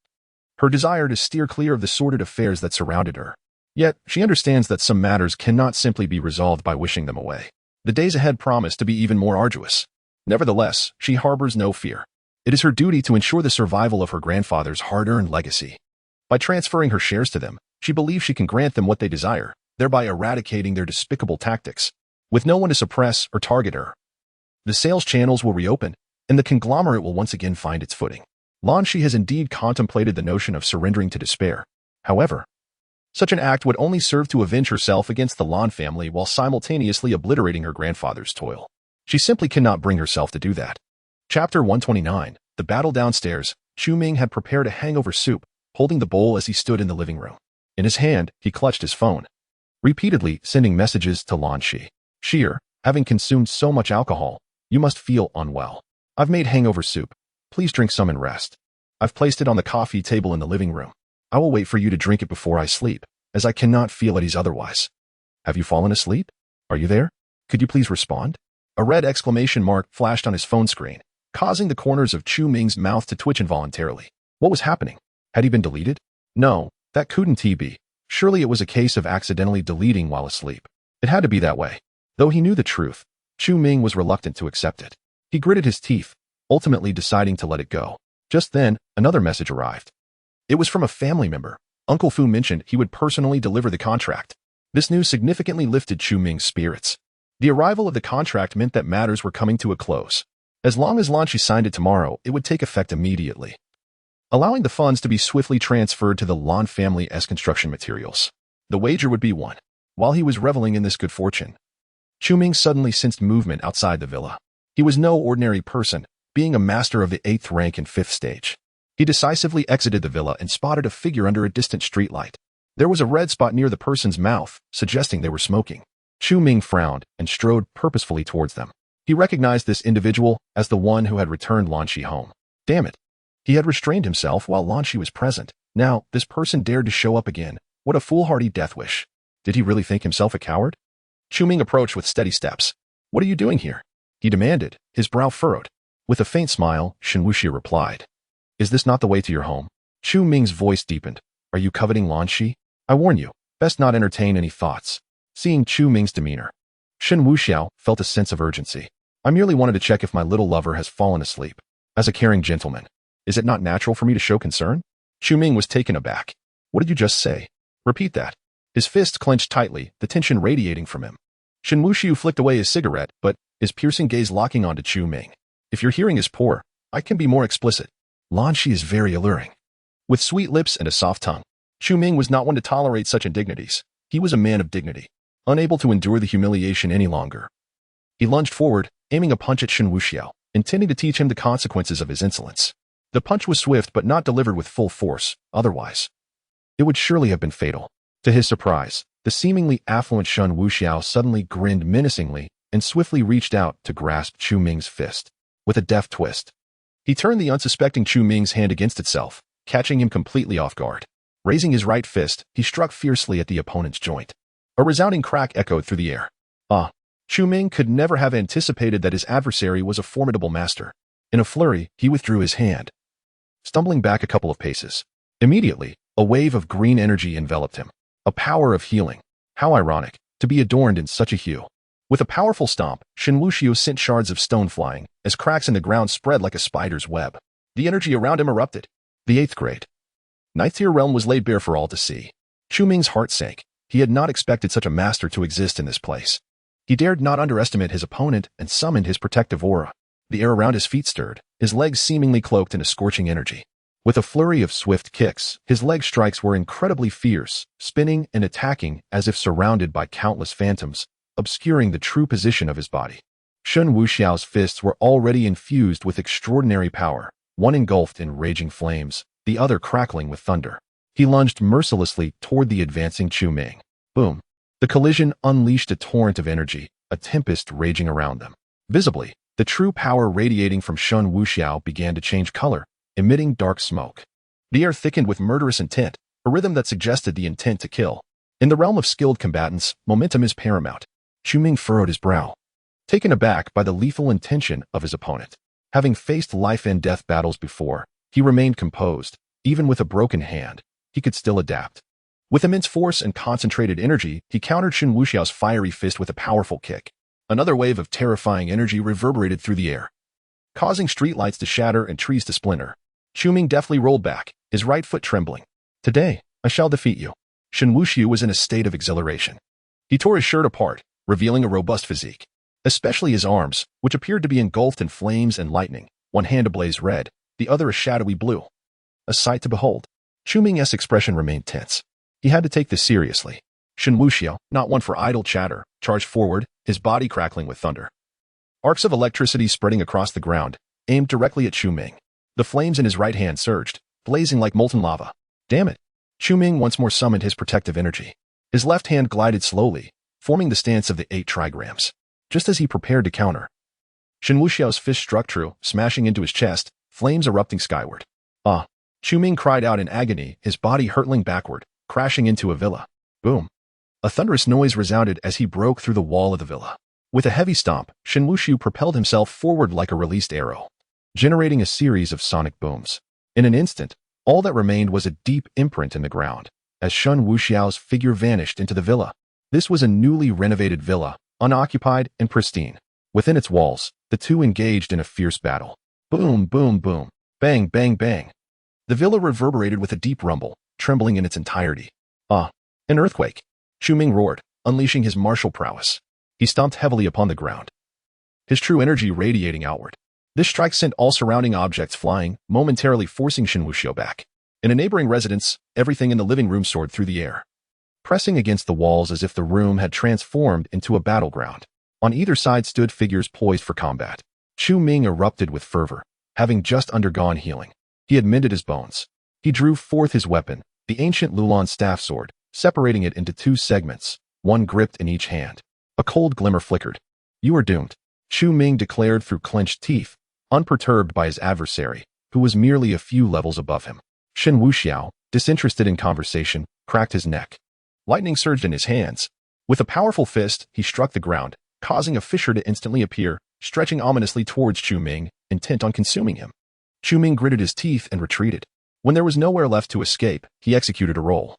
her desire to steer clear of the sordid affairs that surrounded her. Yet, she understands that some matters cannot simply be resolved by wishing them away. The days ahead promise to be even more arduous. Nevertheless, she harbors no fear. It is her duty to ensure the survival of her grandfather's hard-earned legacy. By transferring her shares to them, she believes she can grant them what they desire, thereby eradicating their despicable tactics. With no one to suppress or target her, the sales channels will reopen, and the conglomerate will once again find its footing. Lan Shi has indeed contemplated the notion of surrendering to despair. However, such an act would only serve to avenge herself against the Lan family while simultaneously obliterating her grandfather's toil. She simply cannot bring herself to do that. Chapter 129. The Battle Downstairs. Xu Ming had prepared a hangover soup, holding the bowl as he stood in the living room. In his hand, he clutched his phone, repeatedly sending messages to Lan Shi. "Sheer, having consumed so much alcohol, you must feel unwell. I've made hangover soup. Please drink some and rest. I've placed it on the coffee table in the living room. I will wait for you to drink it before I sleep, as I cannot feel at ease otherwise. Have you fallen asleep? Are you there? Could you please respond?" A red exclamation mark flashed on his phone screen, causing the corners of Xu Ming's mouth to twitch involuntarily. What was happening? Had he been deleted? No, that couldn't be. Surely it was a case of accidentally deleting while asleep. It had to be that way. Though he knew the truth, Xu Ming was reluctant to accept it. He gritted his teeth, ultimately deciding to let it go. Just then, another message arrived. It was from a family member. Uncle Fu mentioned he would personally deliver the contract. This news significantly lifted Xu Ming's spirits. The arrival of the contract meant that matters were coming to a close. As long as Lan Shi signed it tomorrow, it would take effect immediately, allowing the funds to be swiftly transferred to the Lan family as construction materials. The wager would be won. While he was reveling in this good fortune, Xu Ming suddenly sensed movement outside the villa. He was no ordinary person, being a master of the 8th rank and 5th stage. He decisively exited the villa and spotted a figure under a distant streetlight. There was a red spot near the person's mouth, suggesting they were smoking. Xu Ming frowned and strode purposefully towards them. He recognized this individual as the one who had returned Lan Shi home. Damn it. He had restrained himself while Lan Shi was present. Now, this person dared to show up again. What a foolhardy death wish. Did he really think himself a coward? Xu Ming approached with steady steps. "What are you doing here?" he demanded, his brow furrowed. With a faint smile, Shen Wuxiao replied, "Is this not the way to your home?" Chu Ming's voice deepened. "Are you coveting Lan Shi? I warn you, best not entertain any thoughts." Seeing Chu Ming's demeanor, Shen Wuxiao felt a sense of urgency. "I merely wanted to check if my little lover has fallen asleep. As a caring gentleman, is it not natural for me to show concern?" Chu Ming was taken aback. "What did you just say? Repeat that." His fists clenched tightly, the tension radiating from him. Shen Wuxiao flicked away his cigarette, but his piercing gaze locking onto Chu Ming. "If your hearing is poor, I can be more explicit. Lan Shi is very alluring." With sweet lips and a soft tongue, Chu Ming was not one to tolerate such indignities. He was a man of dignity, unable to endure the humiliation any longer. He lunged forward, aiming a punch at Shen Wuxiao, intending to teach him the consequences of his insolence. The punch was swift but not delivered with full force, otherwise it would surely have been fatal. To his surprise, the seemingly affluent Shen Wuxiao suddenly grinned menacingly and swiftly reached out to grasp Chu Ming's fist. With a deft twist, he turned the unsuspecting Chu Ming's hand against itself, catching him completely off guard. Raising his right fist, he struck fiercely at the opponent's joint. A resounding crack echoed through the air. Chu Ming could never have anticipated that his adversary was a formidable master. In a flurry, he withdrew his hand, stumbling back a couple of paces. Immediately, a wave of green energy enveloped him. A power of healing. How ironic, to be adorned in such a hue. With a powerful stomp, Shen Wuxiao sent shards of stone flying, as cracks in the ground spread like a spider's web. The energy around him erupted. The 8th grade. 9th tier realm was laid bare for all to see. Chu Ming's heart sank. He had not expected such a master to exist in this place. He dared not underestimate his opponent and summoned his protective aura. The air around his feet stirred, his legs seemingly cloaked in a scorching energy. With a flurry of swift kicks, his leg strikes were incredibly fierce, spinning and attacking as if surrounded by countless phantoms, obscuring the true position of his body. Shen Wuxiao's fists were already infused with extraordinary power, one engulfed in raging flames, the other crackling with thunder. He lunged mercilessly toward the advancing Chu Ming. Boom! The collision unleashed a torrent of energy, a tempest raging around them. Visibly, the true power radiating from Shen Wuxiao began to change color, emitting dark smoke. The air thickened with murderous intent, a rhythm that suggested the intent to kill. In the realm of skilled combatants, momentum is paramount. Chu Ming furrowed his brow, taken aback by the lethal intention of his opponent. Having faced life and death battles before, he remained composed. Even with a broken hand, he could still adapt. With immense force and concentrated energy, he countered Shen Wuxiao's fiery fist with a powerful kick. Another wave of terrifying energy reverberated through the air, causing streetlights to shatter and trees to splinter. Chu Ming deftly rolled back, his right foot trembling. "Today, I shall defeat you." Shen Wuxiao was in a state of exhilaration. He tore his shirt apart, revealing a robust physique, especially his arms, which appeared to be engulfed in flames and lightning, one hand ablaze red, the other a shadowy blue. A sight to behold. Chu Ming's expression remained tense. He had to take this seriously. Shen Wuxiao, not one for idle chatter, charged forward, his body crackling with thunder. Arcs of electricity spreading across the ground, aimed directly at Chu Ming. The flames in his right hand surged, blazing like molten lava. Damn it! Chu Ming once more summoned his protective energy. His left hand glided slowly, forming the stance of the 8 trigrams. Just as he prepared to counter, Shen Wuxiao's fist struck true, smashing into his chest, flames erupting skyward. Chu Ming cried out in agony, his body hurtling backward, crashing into a villa. Boom! A thunderous noise resounded as he broke through the wall of the villa. With a heavy stomp, Shen Wuxiao propelled himself forward like a released arrow, generating a series of sonic booms. In an instant, all that remained was a deep imprint in the ground, as Shen Wuxiao's figure vanished into the villa. This was a newly renovated villa, unoccupied and pristine. Within its walls, the two engaged in a fierce battle. Boom, boom, boom. Bang, bang, bang. The villa reverberated with a deep rumble, trembling in its entirety. An earthquake. Chu Ming roared, unleashing his martial prowess. He stomped heavily upon the ground, his true energy radiating outward. This strike sent all surrounding objects flying, momentarily forcing Shen Wuxiao back. In a neighboring residence, everything in the living room soared through the air, pressing against the walls as if the room had transformed into a battleground. On either side stood figures poised for combat. Chu Ming erupted with fervor, having just undergone healing. He had mended his bones. He drew forth his weapon, the ancient Lulan staff sword, separating it into 2 segments, one gripped in each hand. A cold glimmer flickered. "You are doomed," Chu Ming declared through clenched teeth, unperturbed by his adversary, who was merely a few levels above him. Shen Wuxiao, disinterested in conversation, cracked his neck. Lightning surged in his hands. With a powerful fist, he struck the ground, causing a fissure to instantly appear, stretching ominously towards Chu Ming, intent on consuming him. Chu Ming gritted his teeth and retreated. When there was nowhere left to escape, he executed a roll,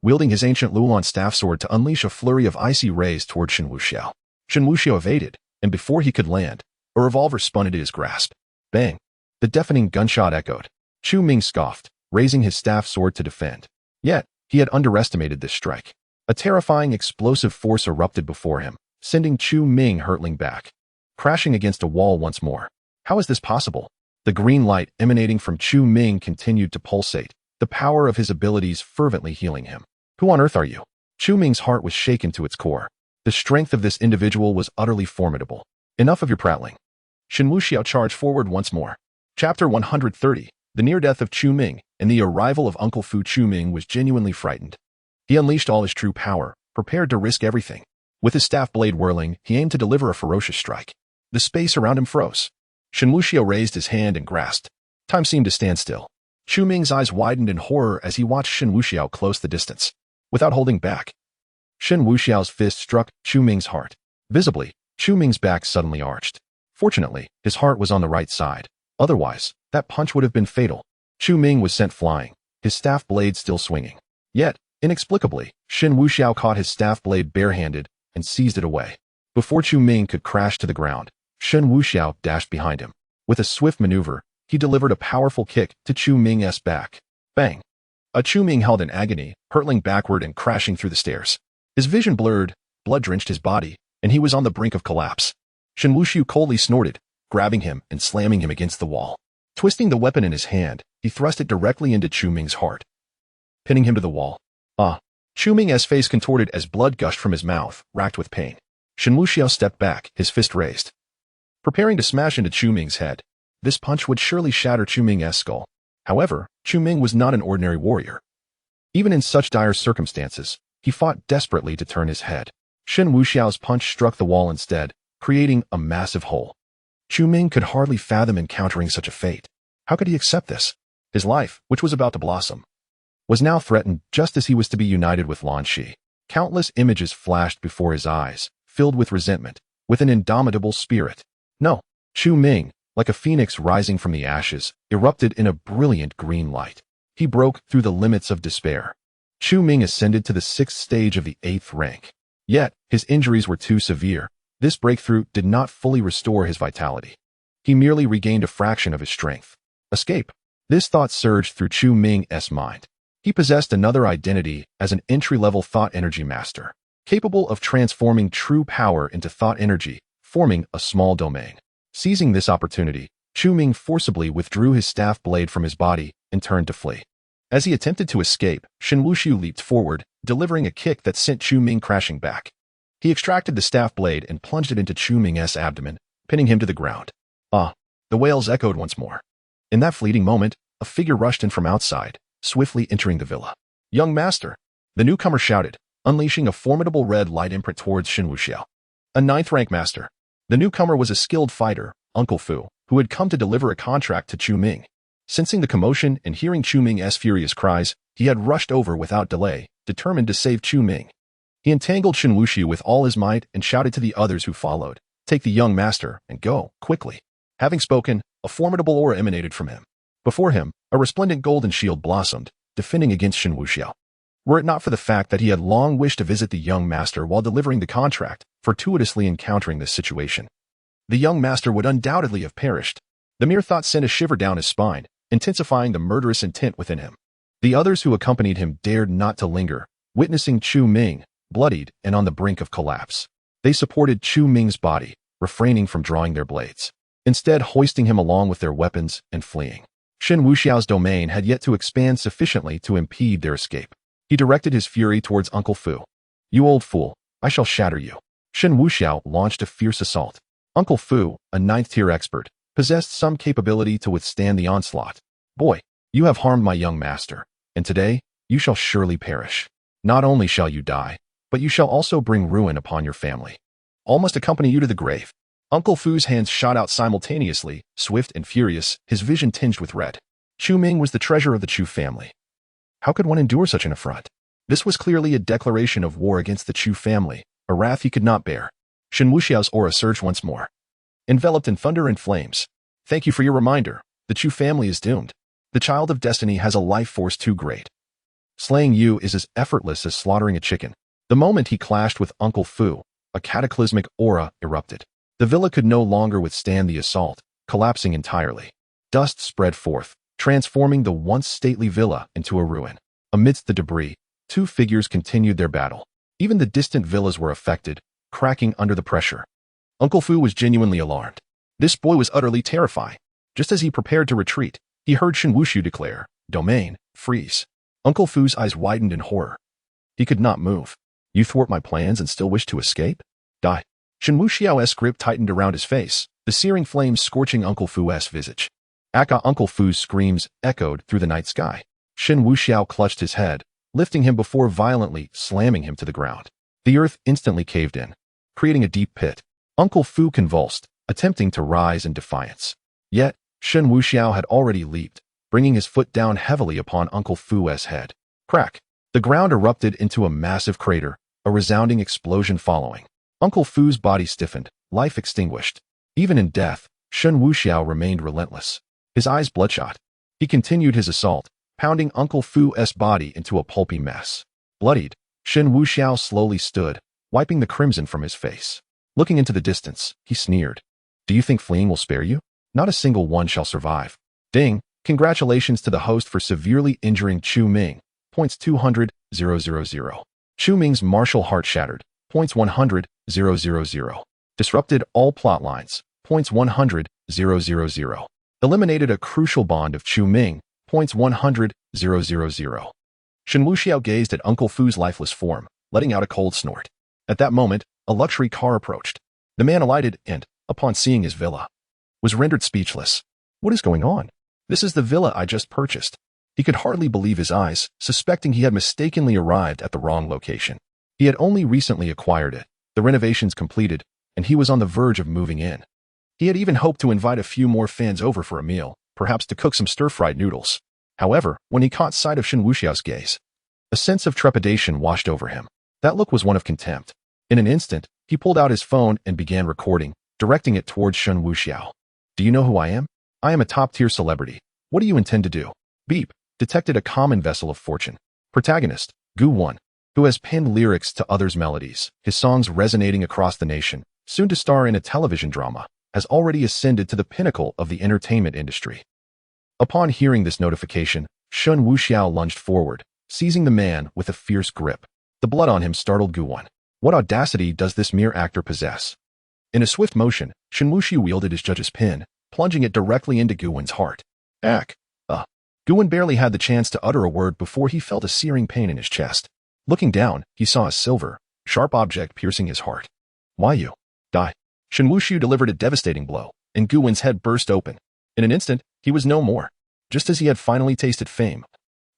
wielding his ancient Luolan staff sword to unleash a flurry of icy rays toward Shen Wuxiao. Shen Wuxiao evaded, and before he could land, a revolver spun into his grasp. Bang! The deafening gunshot echoed. Chu Ming scoffed, raising his staff sword to defend. Yet, he had underestimated this strike. A terrifying explosive force erupted before him, sending Chu Ming hurtling back, crashing against a wall once more. How is this possible? The green light emanating from Chu Ming continued to pulsate, the power of his abilities fervently healing him. Who on earth are you? Chu Ming's heart was shaken to its core. The strength of this individual was utterly formidable. Enough of your prattling. Shen Wuxiao charged forward once more. Chapter 130. The near death of Chu Ming and the arrival of Uncle Fu. Chu Ming was genuinely frightened. He unleashed all his true power, prepared to risk everything. With his staff blade whirling, he aimed to deliver a ferocious strike. The space around him froze. Shen Wuxiao raised his hand and grasped. Time seemed to stand still. Chu Ming's eyes widened in horror as he watched Shen Wuxiao close the distance. Without holding back, Shen Wuxiao's fist struck Chu Ming's heart. Visibly, Chu Ming's back suddenly arched. Fortunately, his heart was on the right side. Otherwise, that punch would have been fatal. Chu Ming was sent flying, his staff blade still swinging. Yet, inexplicably, Shen Wuxiao caught his staff blade barehanded and seized it away. Before Chu Ming could crash to the ground, Shen Wuxiao dashed behind him. With a swift maneuver, he delivered a powerful kick to Chu Ming's back. Bang! A Chu Ming held in agony, hurtling backward and crashing through the stairs. His vision blurred, blood drenched his body, and he was on the brink of collapse. Shen Wuxiao coldly snorted, grabbing him and slamming him against the wall. Twisting the weapon in his hand, he thrust it directly into Chu Ming's heart, pinning him to the wall. Chu Ming's face contorted as blood gushed from his mouth, racked with pain. Shen Wuxiao stepped back, his fist raised, preparing to smash into Chu Ming's head. This punch would surely shatter Chu Ming's skull. However, Chu Ming was not an ordinary warrior. Even in such dire circumstances, he fought desperately to turn his head. Shen Wuxiao's punch struck the wall instead, creating a massive hole. Chu Ming could hardly fathom encountering such a fate. How could he accept this? His life, which was about to blossom, was now threatened just as he was to be united with Lan Shi. Countless images flashed before his eyes, filled with resentment, with an indomitable spirit. No, Chu Ming, like a phoenix rising from the ashes, erupted in a brilliant green light. He broke through the limits of despair. Chu Ming ascended to the 6th stage of the 8th rank. Yet, his injuries were too severe. This breakthrough did not fully restore his vitality. He merely regained a fraction of his strength. Escape. This thought surged through Chu Ming's mind. He possessed another identity as an entry-level thought energy master, capable of transforming true power into thought energy, forming a small domain. Seizing this opportunity, Chu Ming forcibly withdrew his staff blade from his body and turned to flee. As he attempted to escape, Shen Wuxiao leaped forward, delivering a kick that sent Chu Ming crashing back. He extracted the staff blade and plunged it into Chu Ming's abdomen, pinning him to the ground. The wails echoed once more. In that fleeting moment, a figure rushed in from outside, swiftly entering the villa. "Young master!" The newcomer shouted, unleashing a formidable red light imprint towards Shen Wuxiao. A 9th rank master. The newcomer was a skilled fighter, Uncle Fu, who had come to deliver a contract to Chu Ming. Sensing the commotion and hearing Chu Ming's furious cries, he had rushed over without delay, determined to save Chu Ming. He entangled Shen Wuxiao with all his might and shouted to the others who followed, "Take the young master and go, quickly." Having spoken, a formidable aura emanated from him. Before him, a resplendent golden shield blossomed, defending against Shen Wuxiao. Were it not for the fact that he had long wished to visit the young master while delivering the contract, fortuitously encountering this situation, the young master would undoubtedly have perished. The mere thought sent a shiver down his spine, intensifying the murderous intent within him. The others who accompanied him dared not to linger, witnessing Chu Ming, bloodied and on the brink of collapse. They supported Chu Ming's body, refraining from drawing their blades, instead hoisting him along with their weapons and fleeing. Shen Wuxiao's domain had yet to expand sufficiently to impede their escape. He directed his fury towards Uncle Fu. "You old fool, I shall shatter you." Shen Wuxiao launched a fierce assault. Uncle Fu, a 9th-tier expert, possessed some capability to withstand the onslaught. "Boy, you have harmed my young master, and today you shall surely perish. Not only shall you die, but you shall also bring ruin upon your family. All must accompany you to the grave." Uncle Fu's hands shot out simultaneously, swift and furious, his vision tinged with red. Chu Ming was the treasure of the Chu family. How could one endure such an affront? This was clearly a declaration of war against the Chu family, a wrath he could not bear. Shen Wuxiao's aura surged once more. enveloped in thunder and flames. Thank you for your reminder. The Chu family is doomed. The child of destiny has a life force too great. Slaying you is as effortless as slaughtering a chicken. The moment he clashed with Uncle Fu, a cataclysmic aura erupted. The villa could no longer withstand the assault, collapsing entirely. Dust spread forth, transforming the once stately villa into a ruin. Amidst the debris, two figures continued their battle. Even the distant villas were affected, cracking under the pressure. Uncle Fu was genuinely alarmed. This boy was utterly terrified. Just as he prepared to retreat, he heard Shen Wuxiao declare, "Domain, freeze." Uncle Fu's eyes widened in horror. He could not move. "You thwart my plans and still wish to escape? Die." Shen Wuxiao's grip tightened around his face, the searing flames scorching Uncle Fu's visage. Uncle Fu's screams echoed through the night sky. Shen Wuxiao clutched his head, lifting him before violently slamming him to the ground. The earth instantly caved in, creating a deep pit. Uncle Fu convulsed, attempting to rise in defiance. Yet, Shen Wuxiao had already leaped, bringing his foot down heavily upon Uncle Fu's head. Crack! The ground erupted into a massive crater, a resounding explosion following. Uncle Fu's body stiffened, life extinguished. Even in death, Shen Wuxiao remained relentless. His eyes bloodshot. He continued his assault, pounding Uncle Fu's body into a pulpy mess. Bloodied, Shen Wuxiao slowly stood, wiping the crimson from his face. Looking into the distance, he sneered. "Do you think fleeing will spare you? Not a single one shall survive." Ding! Congratulations to the host for severely injuring Chu Ming. Points 200,000. Chu Ming's martial heart shattered. Points 100,000. Disrupted all plot lines. Points 100,000. Eliminated a crucial bond of Chu Ming. Points 100,000. Shen Wuxiao gazed at Uncle Fu's lifeless form, letting out a cold snort. At that moment, a luxury car approached. The man alighted and, upon seeing his villa, was rendered speechless. "What is going on? This is the villa I just purchased." He could hardly believe his eyes, suspecting he had mistakenly arrived at the wrong location. He had only recently acquired it, the renovations completed, and he was on the verge of moving in. He had even hoped to invite a few more fans over for a meal, perhaps to cook some stir-fried noodles. However, when he caught sight of Shen Wuxiao's gaze, a sense of trepidation washed over him. That look was one of contempt. In an instant, he pulled out his phone and began recording, directing it towards Shen Wuxiao. "Do you know who I am? I am a top-tier celebrity. What do you intend to do?" Beep. Detected a common vessel of fortune. Protagonist, Gu 1, who has penned lyrics to others' melodies, his songs resonating across the nation, soon to star in a television drama, has already ascended to the pinnacle of the entertainment industry. Upon hearing this notification, Shen Wuxiao lunged forward, seizing the man with a fierce grip. The blood on him startled Gu 1. What audacity does this mere actor possess? In a swift motion, Shen Wuxiao wielded his judge's pin, plunging it directly into Gu 1's heart. Gu 1 barely had the chance to utter a word before he felt a searing pain in his chest. Looking down, he saw a silver, sharp object piercing his heart. "Why you? Die." Shen Wuxiao delivered a devastating blow, and Gu 1's head burst open. In an instant, he was no more. Just as he had finally tasted fame,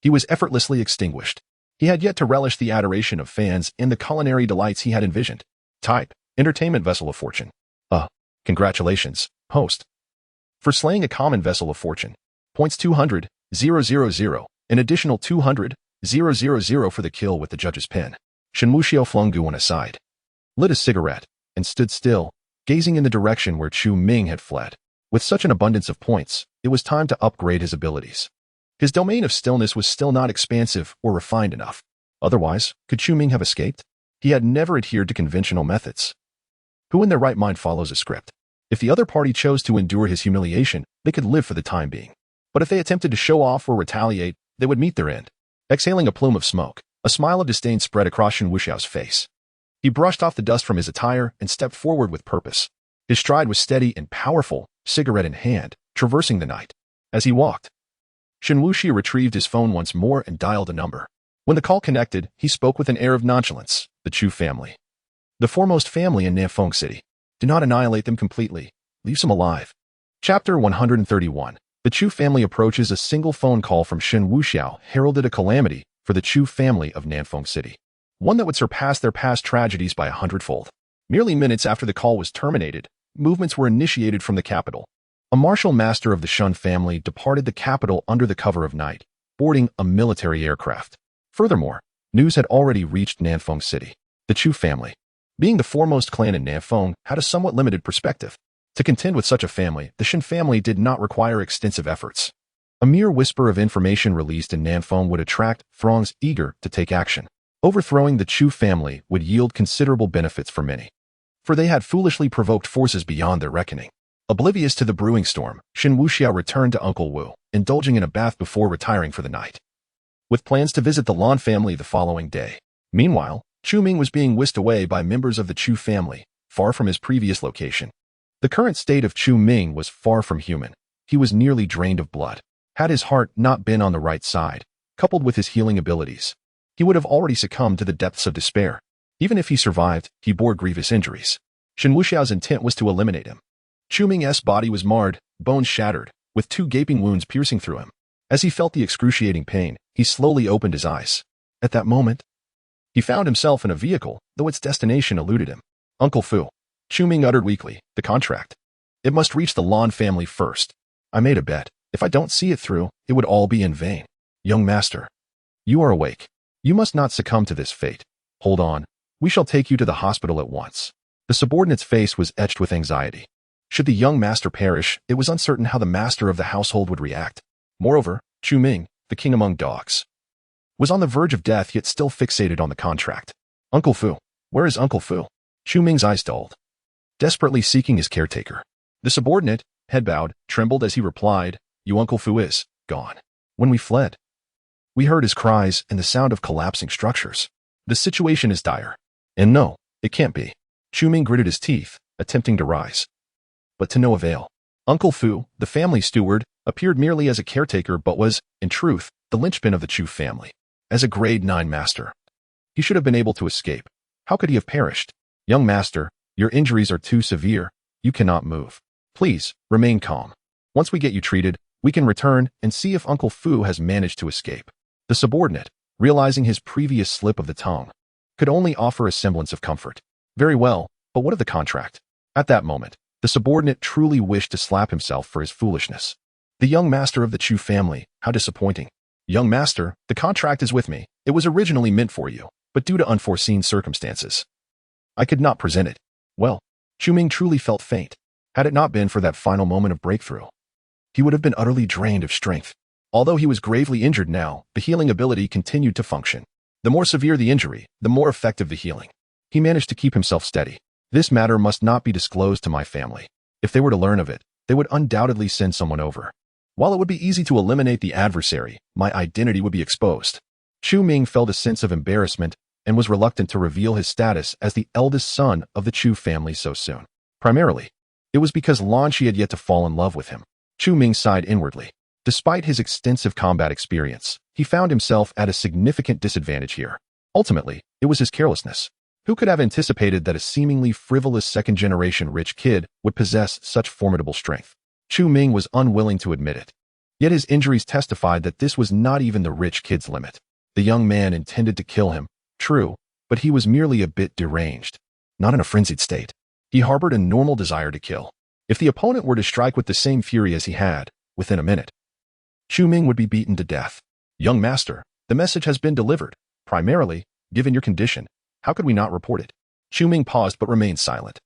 he was effortlessly extinguished. He had yet to relish the adoration of fans and the culinary delights he had envisioned. Type, entertainment vessel of fortune. Congratulations, host, for slaying a common vessel of fortune. Points 200,000. An additional 200,000 for the kill with the judge's pen. Shen Wuxiao flung Gu 1 aside, lit a cigarette, and stood still, gazing in the direction where Chu Ming had fled. With such an abundance of points, it was time to upgrade his abilities. His domain of stillness was still not expansive or refined enough. Otherwise, could Chu Ming have escaped? He had never adhered to conventional methods. Who in their right mind follows a script? If the other party chose to endure his humiliation, they could live for the time being. But if they attempted to show off or retaliate, they would meet their end. Exhaling a plume of smoke, a smile of disdain spread across Shen Wuxiao's face. He brushed off the dust from his attire and stepped forward with purpose. His stride was steady and powerful, cigarette in hand, traversing the night. As he walked, Shen Wuxiao retrieved his phone once more and dialed a number. When the call connected, he spoke with an air of nonchalance. The Chu family, the foremost family in Nanfeng City. Do not annihilate them completely. Leave some alive. Chapter 131. The Chu family approaches. A single phone call from Shen Wuxiao heralded a calamity for the Chu family of Nanfeng City, one that would surpass their past tragedies by 100-fold. Merely minutes after the call was terminated, movements were initiated from the capital. A martial master of the Shen family departed the capital under the cover of night, boarding a military aircraft. Furthermore, news had already reached Nanfeng City. The Chu family, being the foremost clan in Nanfeng, had a somewhat limited perspective. To contend with such a family, the Shen family did not require extensive efforts. A mere whisper of information released in Nanfeng would attract throngs eager to take action. Overthrowing the Chu family would yield considerable benefits for many, for they had foolishly provoked forces beyond their reckoning. Oblivious to the brewing storm, Shen Wuxiao returned to Uncle Wu, indulging in a bath before retiring for the night, with plans to visit the Lan family the following day. Meanwhile, Chu Ming was being whisked away by members of the Chu family, far from his previous location. The current state of Chu Ming was far from human. He was nearly drained of blood. Had his heart not been on the right side, coupled with his healing abilities, he would have already succumbed to the depths of despair. Even if he survived, he bore grievous injuries. Shen Wuxiao's intent was to eliminate him. Chu Ming's body was marred, bones shattered, with 2 gaping wounds piercing through him. As he felt the excruciating pain, he slowly opened his eyes. At that moment, he found himself in a vehicle, though its destination eluded him. Uncle Fu, Chu Ming uttered weakly, the contract. It must reach the Lan family first. I made a bet. If I don't see it through, it would all be in vain. Young master, you are awake. You must not succumb to this fate. Hold on. We shall take you to the hospital at once. The subordinate's face was etched with anxiety. Should the young master perish, it was uncertain how the master of the household would react. Moreover, Chu Ming, the king among dogs, was on the verge of death yet still fixated on the contract. Uncle Fu, where is Uncle Fu? Chu Ming's eyes dulled, desperately seeking his caretaker. The subordinate, head bowed, trembled as he replied, "You Uncle Fu is gone. When we fled, we heard his cries and the sound of collapsing structures. The situation is dire. And no, it can't be." Chu Ming gritted his teeth, attempting to rise, but to no avail. Uncle Fu, the family steward, appeared merely as a caretaker but was, in truth, the linchpin of the Chu family. As a grade 9 master, he should have been able to escape. How could he have perished? Young master, your injuries are too severe. You cannot move. Please, remain calm. Once we get you treated, we can return and see if Uncle Fu has managed to escape. The subordinate, realizing his previous slip of the tongue, could only offer a semblance of comfort. Very well, but what of the contract? At that moment, the subordinate truly wished to slap himself for his foolishness. The young master of the Chu family, how disappointing. Young master, the contract is with me. It was originally meant for you, but due to unforeseen circumstances, I could not present it. Well, Chu Ming truly felt faint. Had it not been for that final moment of breakthrough, he would have been utterly drained of strength. Although he was gravely injured now, the healing ability continued to function. The more severe the injury, the more effective the healing. He managed to keep himself steady. This matter must not be disclosed to my family. If they were to learn of it, they would undoubtedly send someone over. While it would be easy to eliminate the adversary, my identity would be exposed. Chu Ming felt a sense of embarrassment and was reluctant to reveal his status as the eldest son of the Chu family so soon. Primarily, it was because Lan Shi had yet to fall in love with him. Chu Ming sighed inwardly. Despite his extensive combat experience, he found himself at a significant disadvantage here. Ultimately, it was his carelessness. Who could have anticipated that a seemingly frivolous second-generation rich kid would possess such formidable strength? Chu Ming was unwilling to admit it. Yet his injuries testified that this was not even the rich kid's limit. The young man intended to kill him, true, but he was merely a bit deranged, not in a frenzied state. He harbored a normal desire to kill. If the opponent were to strike with the same fury as he had, within a minute, Chu Ming would be beaten to death. Young master, the message has been delivered. Primarily, given your condition, how could we not report it? Chu Ming paused but remained silent.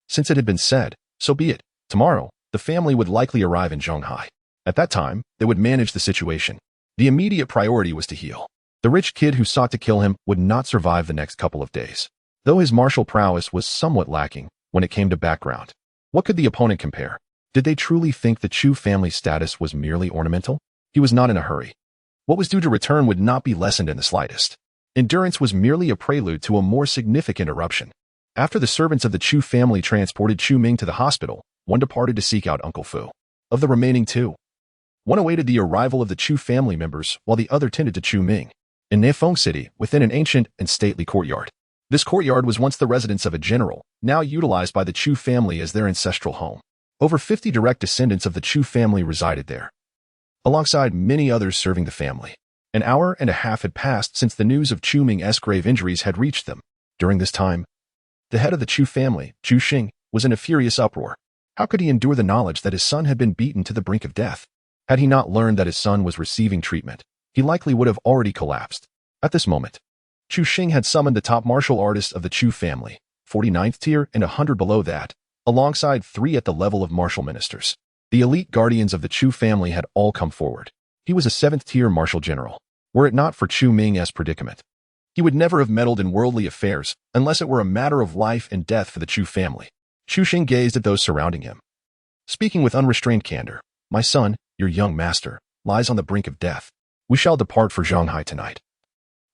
Since it had been said, so be it. Tomorrow, the family would likely arrive in Zhonghai. At that time, they would manage the situation. The immediate priority was to heal. The rich kid who sought to kill him would not survive the next couple of days. Though his martial prowess was somewhat lacking when it came to background, what could the opponent compare? Did they truly think the Chu family's status was merely ornamental? He was not in a hurry. What was due to return would not be lessened in the slightest. Endurance was merely a prelude to a more significant eruption. After the servants of the Chu family transported Chu Ming to the hospital, one departed to seek out Uncle Fu. Of the remaining two, one awaited the arrival of the Chu family members while the other tended to Chu Ming. In Nanfeng City, within an ancient and stately courtyard. This courtyard was once the residence of a general, now utilized by the Chu family as their ancestral home. Over 50 direct descendants of the Chu family resided there, alongside many others serving the family. An hour and a half had passed since the news of Chu Ming's grave injuries had reached them. During this time, the head of the Chu family, Chu Xing, was in a furious uproar. How could he endure the knowledge that his son had been beaten to the brink of death? Had he not learned that his son was receiving treatment, he likely would have already collapsed. At this moment, Chu Xing had summoned the top martial artists of the Chu family, 49th tier and 100 below that, alongside 3 at the level of martial ministers. The elite guardians of the Chu family had all come forward. He was a 7th-tier martial general. Were it not for Chu Ming's predicament, he would never have meddled in worldly affairs unless it were a matter of life and death for the Chu family. Chu Xing gazed at those surrounding him, speaking with unrestrained candor. "My son, your young master, lies on the brink of death. We shall depart for Zhanghai tonight,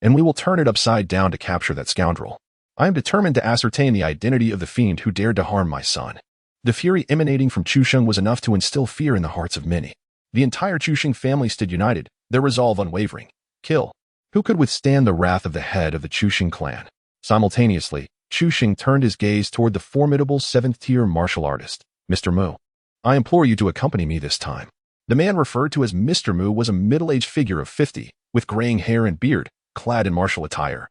and we will turn it upside down to capture that scoundrel. I am determined to ascertain the identity of the fiend who dared to harm my son." The fury emanating from Chu Sheng was enough to instill fear in the hearts of many. The entire Chu Xing family stood united, their resolve unwavering. Kill. Who could withstand the wrath of the head of the Chu Xing clan? Simultaneously, Chu Xing turned his gaze toward the formidable 7th-tier martial artist, Mr. Mu. "I implore you to accompany me this time." The man referred to as Mr. Mu was a middle-aged figure of 50, with graying hair and beard, clad in martial attire,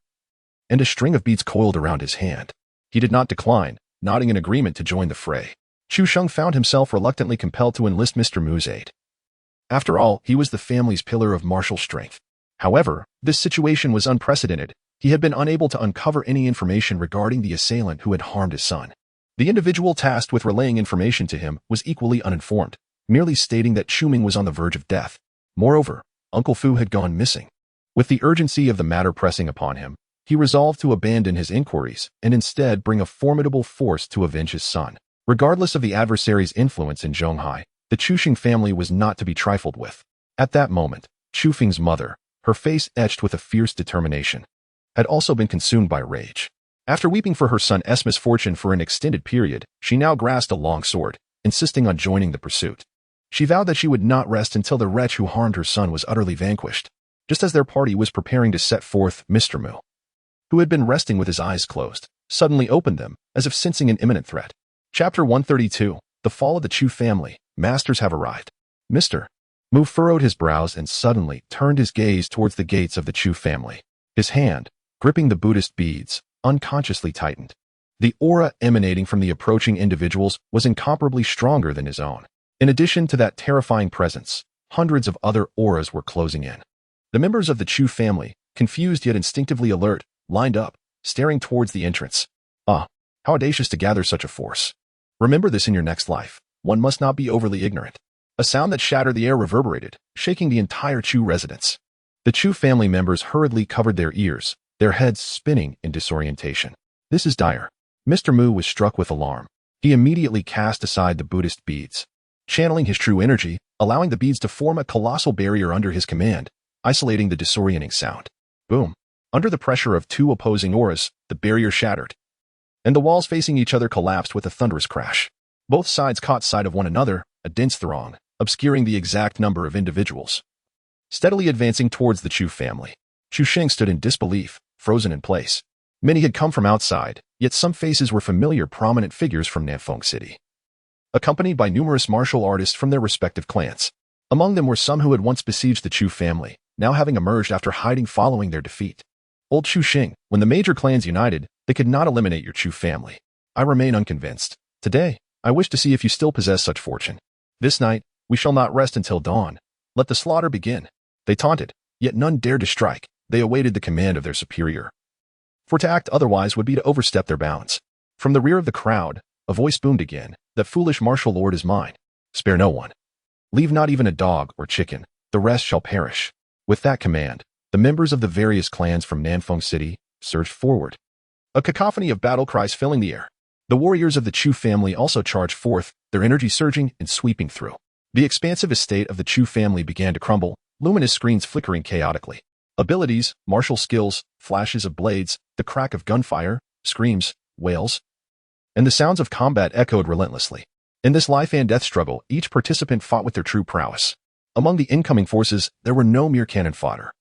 and a string of beads coiled around his hand. He did not decline, nodding in agreement to join the fray. Chu Sheng found himself reluctantly compelled to enlist Mr. Mu's aid. After all, he was the family's pillar of martial strength. However, this situation was unprecedented. He had been unable to uncover any information regarding the assailant who had harmed his son. The individual tasked with relaying information to him was equally uninformed, merely stating that Chu Ming was on the verge of death. Moreover, Uncle Fu had gone missing. With the urgency of the matter pressing upon him, he resolved to abandon his inquiries and instead bring a formidable force to avenge his son. Regardless of the adversary's influence in Zhonghai, the Chu Xing family was not to be trifled with. At that moment, Chu Feng's mother, her face etched with a fierce determination, had also been consumed by rage. After weeping for her son's misfortune for an extended period, she now grasped a long sword, insisting on joining the pursuit. She vowed that she would not rest until the wretch who harmed her son was utterly vanquished. Just as their party was preparing to set forth, Mr. Mu, who had been resting with his eyes closed, suddenly opened them, as if sensing an imminent threat. Chapter 132, The Fall of the Chu Family. Masters have arrived. Mr. Mu furrowed his brows and suddenly turned his gaze towards the gates of the Chu family. His hand, gripping the Buddhist beads, unconsciously tightened. The aura emanating from the approaching individuals was incomparably stronger than his own. In addition to that terrifying presence, hundreds of other auras were closing in. The members of the Chu family, confused yet instinctively alert, lined up, staring towards the entrance. Ah, how audacious to gather such a force. Remember this in your next life. One must not be overly ignorant. A sound that shattered the air reverberated, shaking the entire Chu residence. The Chu family members hurriedly covered their ears, their heads spinning in disorientation. This is dire. Mr. Mu was struck with alarm. He immediately cast aside the Buddhist beads, channeling his true energy, allowing the beads to form a colossal barrier under his command, isolating the disorienting sound. Boom. Under the pressure of 2 opposing auras, the barrier shattered, and the walls facing each other collapsed with a thunderous crash. Both sides caught sight of one another, a dense throng, obscuring the exact number of individuals, steadily advancing towards the Chu family. Chu Sheng stood in disbelief, frozen in place. Many had come from outside, yet some faces were familiar prominent figures from Nanfeng City, accompanied by numerous martial artists from their respective clans. Among them were some who had once besieged the Chu family, now having emerged after hiding following their defeat. Old Chu Xing, when the major clans united, they could not eliminate your Chu family. I remain unconvinced. Today, I wish to see if you still possess such fortune. This night, we shall not rest until dawn. Let the slaughter begin. They taunted, yet none dared to strike. They awaited the command of their superior. For to act otherwise would be to overstep their bounds. From the rear of the crowd, a voice boomed again. That foolish martial lord is mine. Spare no one. Leave not even a dog or chicken. The rest shall perish. With that command, the members of the various clans from Nanfeng City surged forward, a cacophony of battle cries filling the air. The warriors of the Chu family also charged forth, their energy surging and sweeping through. The expansive estate of the Chu family began to crumble, luminous screens flickering chaotically. Abilities, martial skills, flashes of blades, the crack of gunfire, screams, wails, and the sounds of combat echoed relentlessly. In this life and death struggle, each participant fought with their true prowess. Among the incoming forces, there were no mere cannon fodder.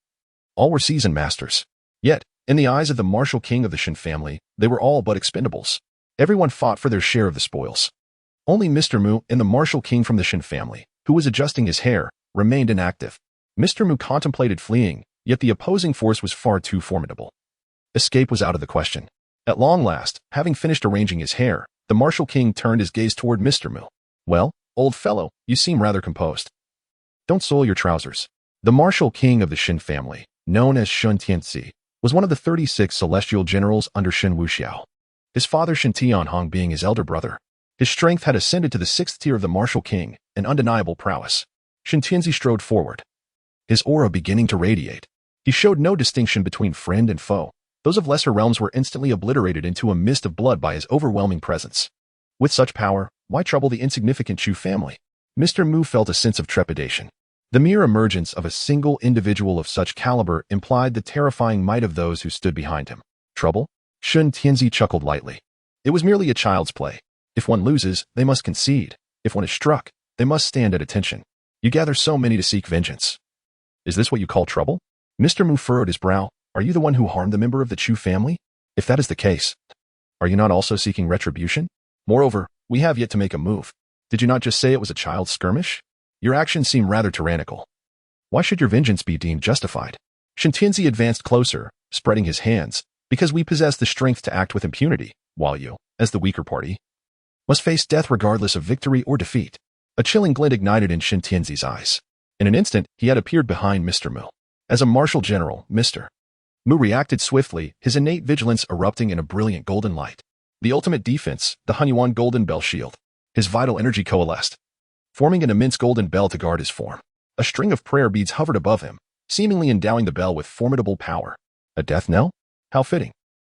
All were seasoned masters. Yet, in the eyes of the martial king of the Shen family, they were all but expendables. Everyone fought for their share of the spoils. Only Mr. Mu and the martial king from the Shen family, who was adjusting his hair, remained inactive. Mr. Mu contemplated fleeing, yet the opposing force was far too formidable. Escape was out of the question. At long last, having finished arranging his hair, the martial king turned his gaze toward Mr. Mu. Well, old fellow, you seem rather composed. Don't soil your trousers. The martial king of the Shen family, known as Shen Tianzi, was one of the 36 celestial generals under Shen Wuxiao. His father Shen Tianhong being his elder brother. His strength had ascended to the 6th tier of the martial king, an undeniable prowess. Shen Tianzi strode forward, his aura beginning to radiate. He showed no distinction between friend and foe. Those of lesser realms were instantly obliterated into a mist of blood by his overwhelming presence. With such power, why trouble the insignificant Chu family? Mr. Mu felt a sense of trepidation. The mere emergence of a single individual of such caliber implied the terrifying might of those who stood behind him. Trouble? Shen Tianzi chuckled lightly. It was merely a child's play. If one loses, they must concede. If one is struck, they must stand at attention. You gather so many to seek vengeance. Is this what you call trouble? Mr. Mu furrowed his brow. Are you the one who harmed the member of the Chu family? If that is the case, are you not also seeking retribution? Moreover, we have yet to make a move. Did you not just say it was a child's skirmish? Your actions seem rather tyrannical. Why should your vengeance be deemed justified? Shen Tianzi advanced closer, spreading his hands, because we possess the strength to act with impunity, while you, as the weaker party, must face death regardless of victory or defeat. A chilling glint ignited in Shen Tianzi's eyes. In an instant, he had appeared behind Mr. Mu. As a martial general, Mr. Mu reacted swiftly, his innate vigilance erupting in a brilliant golden light. The ultimate defense, the Hunyuan golden bell shield. His vital energy coalesced, forming an immense golden bell to guard his form. A string of prayer beads hovered above him, seemingly endowing the bell with formidable power. A death knell? How fitting.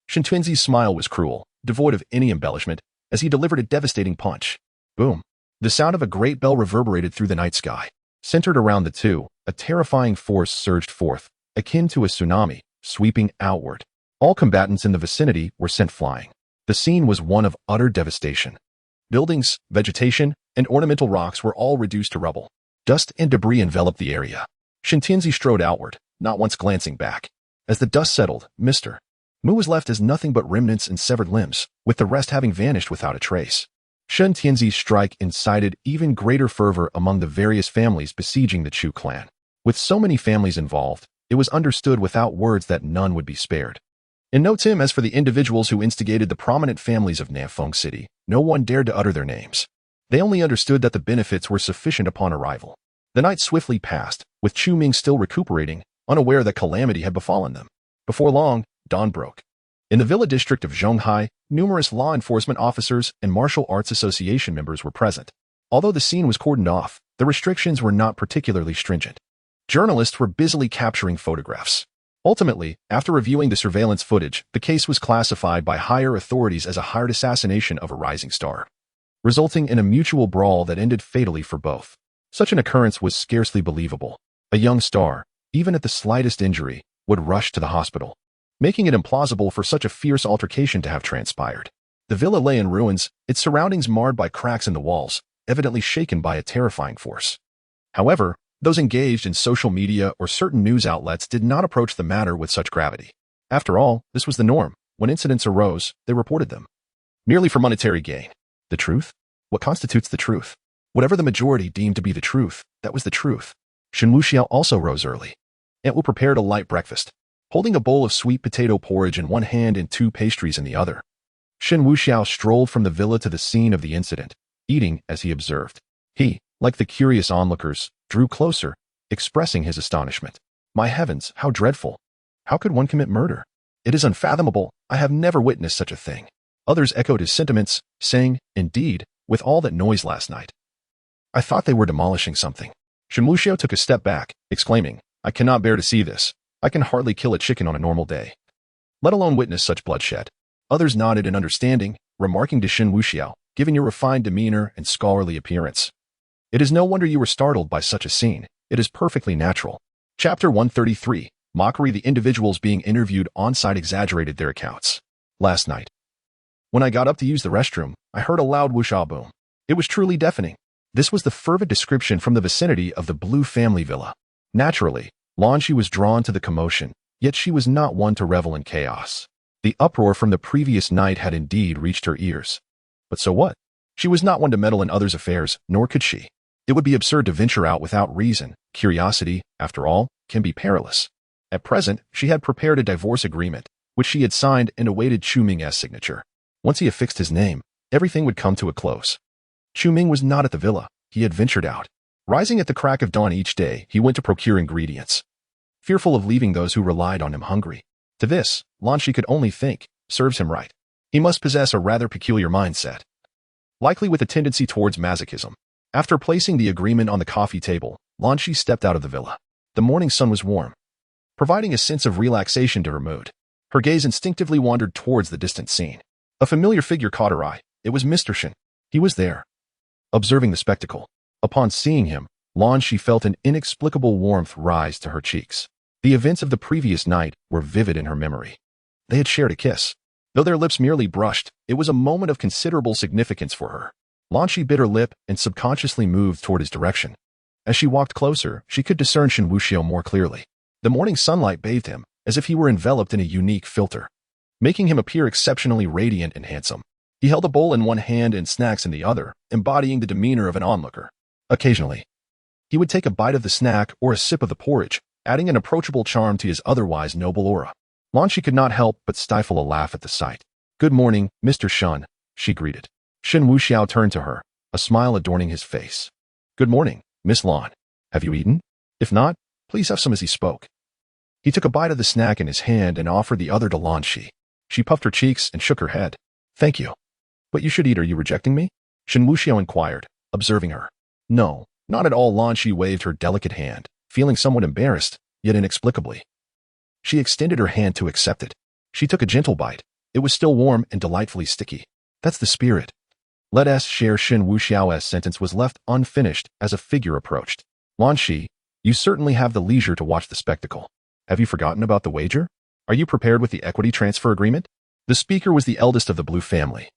Shen Tianzi's smile was cruel, devoid of any embellishment, as he delivered a devastating punch. Boom. The sound of a great bell reverberated through the night sky. Centered around the two, a terrifying force surged forth, akin to a tsunami, sweeping outward. All combatants in the vicinity were sent flying. The scene was one of utter devastation. Buildings, vegetation, and ornamental rocks were all reduced to rubble. Dust and debris enveloped the area. Shen Tianzi strode outward, not once glancing back. As the dust settled, Mr. Mu was left as nothing but remnants and severed limbs, with the rest having vanished without a trace. Shen Tianzi's strike incited even greater fervor among the various families besieging the Chu clan. With so many families involved, it was understood without words that none would be spared. In no time, as for the individuals who instigated the prominent families of Nafeng City, no one dared to utter their names. They only understood that the benefits were sufficient upon arrival. The night swiftly passed, with Chu Ming still recuperating, unaware that calamity had befallen them. Before long, dawn broke. In the villa district of Zhonghai, numerous law enforcement officers and martial arts association members were present. Although the scene was cordoned off, the restrictions were not particularly stringent. Journalists were busily capturing photographs. Ultimately, after reviewing the surveillance footage, the case was classified by higher authorities as a hired assassination of a rising star, resulting in a mutual brawl that ended fatally for both. Such an occurrence was scarcely believable. A young star, even at the slightest injury, would rush to the hospital, making it implausible for such a fierce altercation to have transpired. The villa lay in ruins, its surroundings marred by cracks in the walls, evidently shaken by a terrifying force. However, those engaged in social media or certain news outlets did not approach the matter with such gravity. After all, this was the norm. When incidents arose, they reported them, merely for monetary gain. The truth? What constitutes the truth? Whatever the majority deemed to be the truth, that was the truth. Shen Wuxiao also rose early. Aunt Wu prepared a light breakfast, holding a bowl of sweet potato porridge in one hand and 2 pastries in the other. Shen Wuxiao strolled from the villa to the scene of the incident, eating as he observed. He, like the curious onlookers, drew closer, expressing his astonishment. My heavens, how dreadful! How could one commit murder? It is unfathomable. I have never witnessed such a thing. Others echoed his sentiments, saying, indeed, with all that noise last night, I thought they were demolishing something. Shen Wuxiao took a step back, exclaiming, I cannot bear to see this. I can hardly kill a chicken on a normal day, let alone witness such bloodshed. Others nodded in understanding, remarking to Shen Wuxiao, given your refined demeanor and scholarly appearance, it is no wonder you were startled by such a scene. It is perfectly natural. Chapter 133, Mockery. The individuals being interviewed on-site exaggerated their accounts. Last night, when I got up to use the restroom, I heard a loud whooshaw boom. It was truly deafening. This was the fervent description from the vicinity of the Blue family villa. Naturally, Lanshi was drawn to the commotion, yet she was not one to revel in chaos. The uproar from the previous night had indeed reached her ears. But so what? She was not one to meddle in others' affairs, nor could she. It would be absurd to venture out without reason. Curiosity, after all, can be perilous. At present, she had prepared a divorce agreement, which she had signed and awaited Chu Ming's signature. Once he affixed his name, everything would come to a close. Chu Ming was not at the villa. He had ventured out. Rising at the crack of dawn each day, he went to procure ingredients, fearful of leaving those who relied on him hungry. To this, Lanshi could only think, serves him right. He must possess a rather peculiar mindset. likely with a tendency towards masochism. After placing the agreement on the coffee table, Lan Shi stepped out of the villa. The morning sun was warm, providing a sense of relaxation to her mood. Her gaze instinctively wandered towards the distant scene. A familiar figure caught her eye. It was Mr. Shen. He was there, observing the spectacle. Upon seeing him, Lan Shi felt an inexplicable warmth rise to her cheeks. The events of the previous night were vivid in her memory. They had shared a kiss. Though their lips merely brushed, it was a moment of considerable significance for her. Lan Shi bit her lip and subconsciously moved toward his direction. As she walked closer, she could discern Shen Wuxiao more clearly. The morning sunlight bathed him, as if he were enveloped in a unique filter, making him appear exceptionally radiant and handsome. He held a bowl in one hand and snacks in the other, embodying the demeanor of an onlooker. Occasionally, he would take a bite of the snack or a sip of the porridge, adding an approachable charm to his otherwise noble aura. Lan Shi could not help but stifle a laugh at the sight. "Good morning, Mr. Shen," she greeted. Shen Wuxiao turned to her, a smile adorning his face. "Good morning, Miss Lan. Have you eaten? If not, please have some." As he spoke, he took a bite of the snack in his hand and offered the other to Lan Shi. She puffed her cheeks and shook her head. "Thank you. But you should eat. Are you rejecting me?" Shen Wuxiao inquired, observing her. "No, not at all." Lan Shi waved her delicate hand, feeling somewhat embarrassed, yet inexplicably. She extended her hand to accept it. She took a gentle bite. It was still warm and delightfully sticky. "That's the spirit. Let us share." Shen Wuxiao's sentence was left unfinished as a figure approached. "Lan Shi, you certainly have the leisure to watch the spectacle. Have you forgotten about the wager? Are you prepared with the equity transfer agreement?" The speaker was the eldest of the Blue family,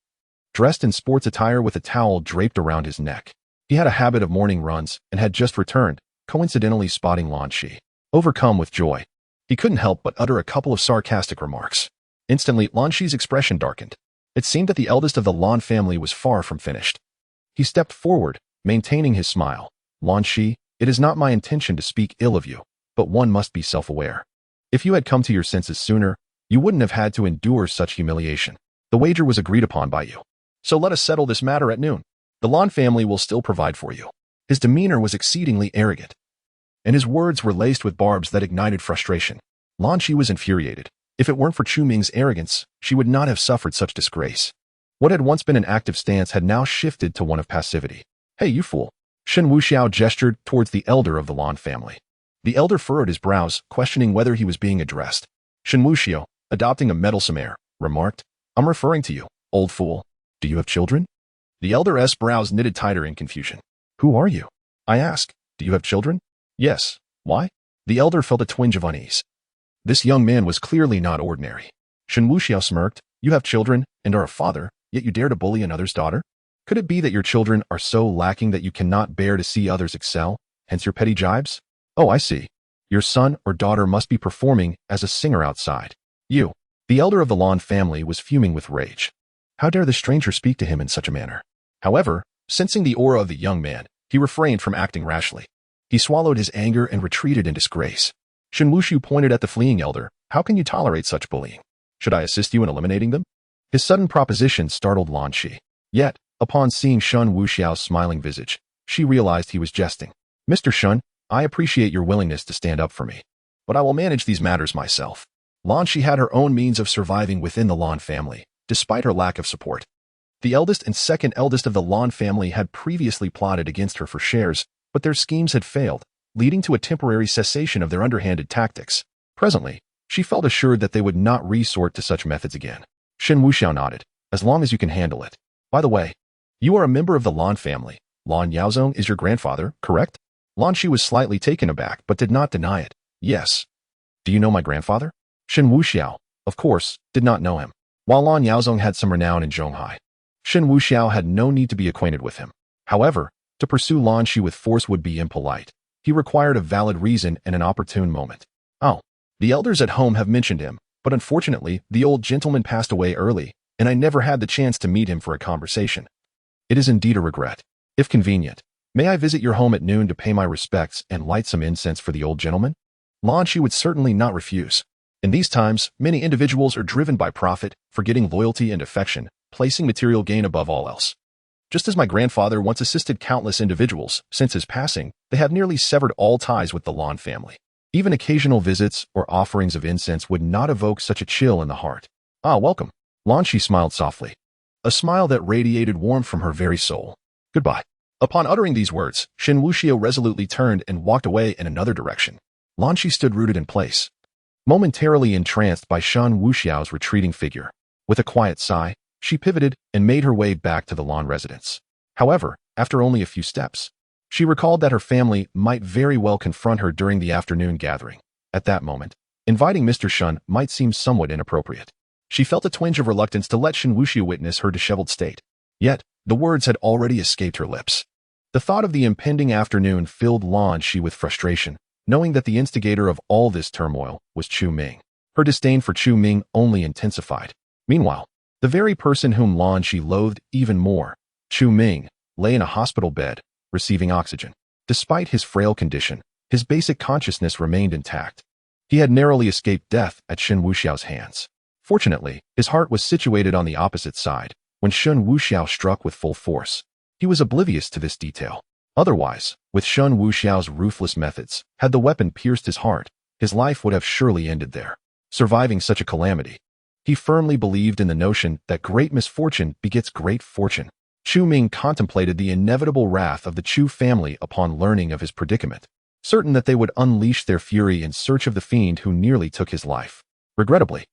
dressed in sports attire with a towel draped around his neck. He had a habit of morning runs and had just returned, coincidentally spotting Lan Shi. Overcome with joy, he couldn't help but utter a couple of sarcastic remarks. Instantly, Lan Shi's expression darkened. It seemed that the eldest of the Lan family was far from finished. He stepped forward, maintaining his smile. "Lan Shi, it is not my intention to speak ill of you, but one must be self-aware. If you had come to your senses sooner, you wouldn't have had to endure such humiliation. The wager was agreed upon by you. So let us settle this matter at noon. The Lan family will still provide for you." His demeanor was exceedingly arrogant, and his words were laced with barbs that ignited frustration. Lan Shi was infuriated. If it weren't for Chu Ming's arrogance, she would not have suffered such disgrace. What had once been an active stance had now shifted to one of passivity. "Hey, you fool." Shen Wuxiao gestured towards the elder of the Lan family. The elder furrowed his brows, questioning whether he was being addressed. Shen Wuxiao, adopting a meddlesome air, remarked, "I'm referring to you, old fool. Do you have children?" The elder's brows knitted tighter in confusion. "Who are you?" I asked. "Do you have children?" "Yes." "Why?" The elder felt a twinge of unease. This young man was clearly not ordinary. Shen Wuxiao smirked. "You have children and are a father, yet you dare to bully another's daughter? Could it be that your children are so lacking that you cannot bear to see others excel, hence your petty jibes? Oh, I see. Your son or daughter must be performing as a singer outside. You." The elder of the Lan family was fuming with rage. How dare the stranger speak to him in such a manner? However, sensing the aura of the young man, he refrained from acting rashly. He swallowed his anger and retreated in disgrace. Shen Wuxiao pointed at the fleeing elder. "How can you tolerate such bullying? Should I assist you in eliminating them?" His sudden proposition startled Lan Shi. Yet, upon seeing Shen Wuxiao's smiling visage, she realized he was jesting. "Mr. Shen, I appreciate your willingness to stand up for me, but I will manage these matters myself." Lan Shi had her own means of surviving within the Lan family, despite her lack of support. The eldest and second eldest of the Lan family had previously plotted against her for shares, but their schemes had failed, leading to a temporary cessation of their underhanded tactics. Presently, she felt assured that they would not resort to such methods again. Shen Wuxiao nodded. "As long as you can handle it. By the way, you are a member of the Lan family. Lan Yaozong is your grandfather, correct?" Lan Shi was slightly taken aback, but did not deny it. "Yes." "Do you know my grandfather?" Shen Wuxiao, of course, did not know him. While Lan Yaozong had some renown in Zhonghai, Shen Wuxiao had no need to be acquainted with him. However, to pursue Lan Shi with force would be impolite. He required a valid reason and an opportune moment. "Oh, the elders at home have mentioned him, but unfortunately, the old gentleman passed away early, and I never had the chance to meet him for a conversation. It is indeed a regret. If convenient, may I visit your home at noon to pay my respects and light some incense for the old gentleman?" Lan Shi would certainly not refuse. In these times, many individuals are driven by profit, forgetting loyalty and affection, placing material gain above all else. Just as my grandfather once assisted countless individuals, since his passing, they have nearly severed all ties with the Lan family. Even occasional visits or offerings of incense would not evoke such a chill in the heart. "Ah, welcome." Lan Shi smiled softly. a smile that radiated warmth from her very soul. Goodbye. Upon uttering these words, Shen Wuxiao resolutely turned and walked away in another direction. Lan Shi stood rooted in place, momentarily entranced by Shen Wuxiao's retreating figure. With a quiet sigh, she pivoted and made her way back to the Lan residence. However, after only a few steps, she recalled that her family might very well confront her during the afternoon gathering. At that moment, inviting Mr. Shen might seem somewhat inappropriate. She felt a twinge of reluctance to let Shen Wuxiao witness her disheveled state. Yet, the words had already escaped her lips. The thought of the impending afternoon filled Lan Shi with frustration, knowing that the instigator of all this turmoil was Chu Ming. Her disdain for Chu Ming only intensified. Meanwhile, the very person whom Lan Shi loathed even more, Chu Ming, lay in a hospital bed, receiving oxygen. Despite his frail condition, his basic consciousness remained intact. He had narrowly escaped death at Shen Wuxiao's hands. Fortunately, his heart was situated on the opposite side when Shen Wuxiao struck with full force. He was oblivious to this detail. Otherwise, with Shen Wuxiao's ruthless methods, had the weapon pierced his heart, his life would have surely ended there. Surviving such a calamity, he firmly believed in the notion that great misfortune begets great fortune. Chu Ming contemplated the inevitable wrath of the Chu family upon learning of his predicament, certain that they would unleash their fury in search of the fiend who nearly took his life. Regrettably,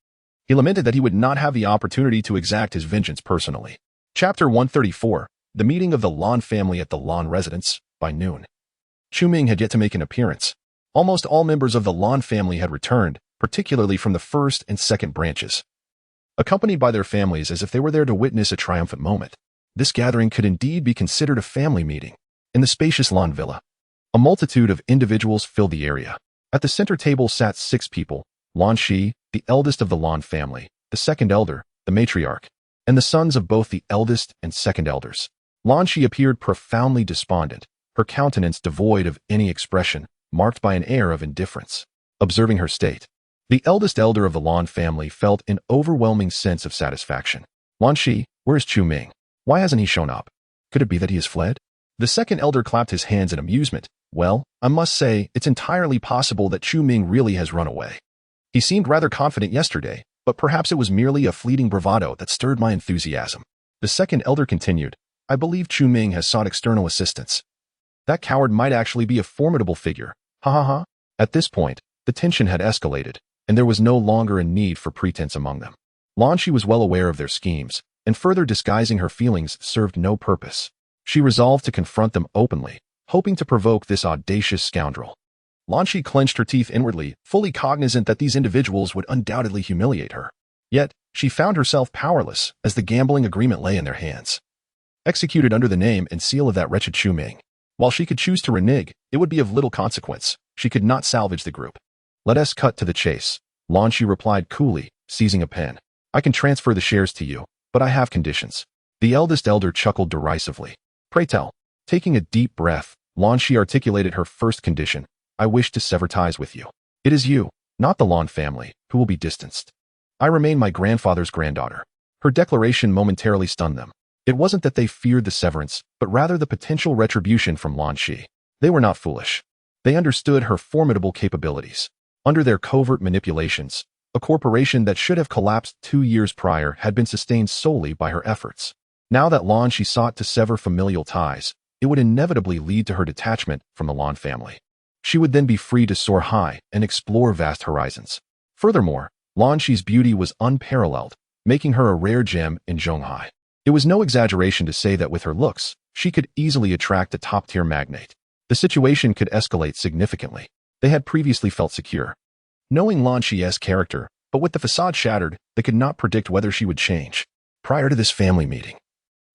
he lamented that he would not have the opportunity to exact his vengeance personally. Chapter 134, The Meeting of the Lan Family at the Lan Residence. By noon, Chu Ming had yet to make an appearance. Almost all members of the Lan family had returned, particularly from the first and second branches, accompanied by their families as if they were there to witness a triumphant moment. This gathering could indeed be considered a family meeting. In the spacious Lan villa, a multitude of individuals filled the area. At the center table sat 6 people: Lan Shi, the eldest of the Lan family, the second elder, the matriarch, and the sons of both the eldest and second elders. Lan Shi appeared profoundly despondent, her countenance devoid of any expression, marked by an air of indifference. Observing her state, the eldest elder of the Lan family felt an overwhelming sense of satisfaction. Lan Shi, where is Chu Ming? Why hasn't he shown up? Could it be that he has fled? The second elder clapped his hands in amusement. Well, I must say, it's entirely possible that Chu Ming really has run away. He seemed rather confident yesterday, but perhaps it was merely a fleeting bravado that stirred my enthusiasm. The second elder continued, I believe Chu Ming has sought external assistance. That coward might actually be a formidable figure. Ha ha ha. At this point, the tension had escalated, and there was no longer a need for pretense among them. Lan Shi was well aware of their schemes, and further disguising her feelings served no purpose. She resolved to confront them openly, hoping to provoke this audacious scoundrel. Lan Shi clenched her teeth inwardly, fully cognizant that these individuals would undoubtedly humiliate her. Yet, she found herself powerless as the gambling agreement lay in their hands, executed under the name and seal of that wretched Chu Ming. While she could choose to renege, it would be of little consequence. She could not salvage the group. Let us cut to the chase, Lan Shi replied coolly, seizing a pen. I can transfer the shares to you, but I have conditions. The eldest elder chuckled derisively. Pray tell. Taking a deep breath, Lan Shi articulated her first condition. I wish to sever ties with you. It is you, not the Lan family, who will be distanced. I remain my grandfather's granddaughter. Her declaration momentarily stunned them. It wasn't that they feared the severance, but rather the potential retribution from Lan Shi. They were not foolish. They understood her formidable capabilities. Under their covert manipulations, a corporation that should have collapsed 2 years prior had been sustained solely by her efforts. Now that Lan Shi sought to sever familial ties, it would inevitably lead to her detachment from the Lan family. She would then be free to soar high and explore vast horizons. Furthermore, Lan Shi's beauty was unparalleled, making her a rare gem in Zhonghai. It was no exaggeration to say that with her looks, she could easily attract a top-tier magnate. The situation could escalate significantly. They had previously felt secure, knowing Lan Shi's character, but with the facade shattered, they could not predict whether she would change. Prior to this family meeting,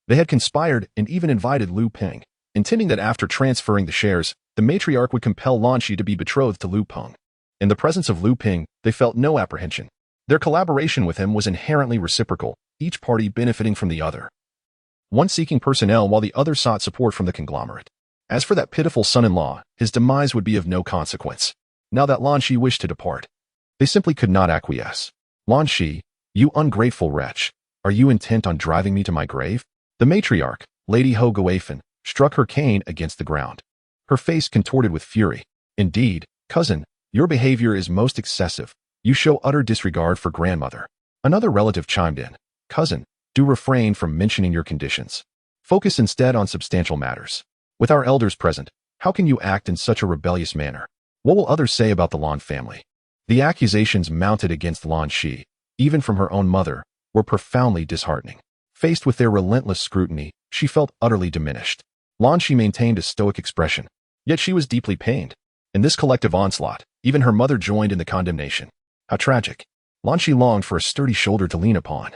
they had conspired and even invited Lu Peng, intending that after transferring the shares, the matriarch would compel Lan Shi to be betrothed to Lu Peng. In the presence of Lu Peng, they felt no apprehension. Their collaboration with him was inherently reciprocal, each party benefiting from the other. One seeking personnel while the other sought support from the conglomerate. As for that pitiful son-in-law, his demise would be of no consequence. Now that Lan Shi wished to depart, they simply could not acquiesce. Lan Shi, you ungrateful wretch, are you intent on driving me to my grave? The matriarch, Lady Ho Guifan, struck her cane against the ground. Her face contorted with fury. Indeed, cousin, your behavior is most excessive. You show utter disregard for grandmother. Another relative chimed in. Cousin, Do refrain from mentioning your conditions. Focus instead on substantial matters. With our elders present, how can you act in such a rebellious manner? What will others say about the Lan family? The accusations mounted against Lan Shi, even from her own mother, were profoundly disheartening. Faced with their relentless scrutiny, she felt utterly diminished. Lan Shi maintained a stoic expression, yet she was deeply pained. In this collective onslaught, even her mother joined in the condemnation. How tragic. Lan Shi longed for a sturdy shoulder to lean upon.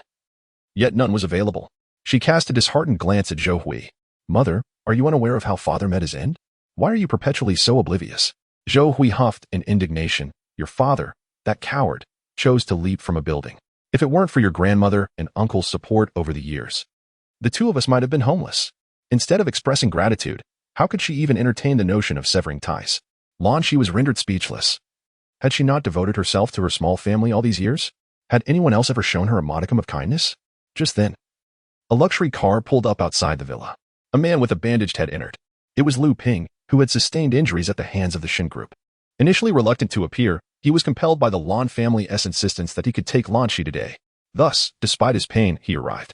Yet none was available. She cast a disheartened glance at Zhou Hui. Mother, are you unaware of how father met his end? Why are you perpetually so oblivious? Zhou Hui huffed in indignation. Your father, that coward, chose to leap from a building. If it weren't for your grandmother and uncle's support over the years, the two of us might have been homeless. Instead of expressing gratitude, how could she even entertain the notion of severing ties? Lan Shi was rendered speechless. Had she not devoted herself to her small family all these years? Had anyone else ever shown her a modicum of kindness? Just then, a luxury car pulled up outside the villa. A man with a bandaged head entered. It was Lu Ping, who had sustained injuries at the hands of the Shen group. Initially reluctant to appear, he was compelled by the Lan family's insistence that he could take Lan Shi today. Thus, despite his pain, he arrived.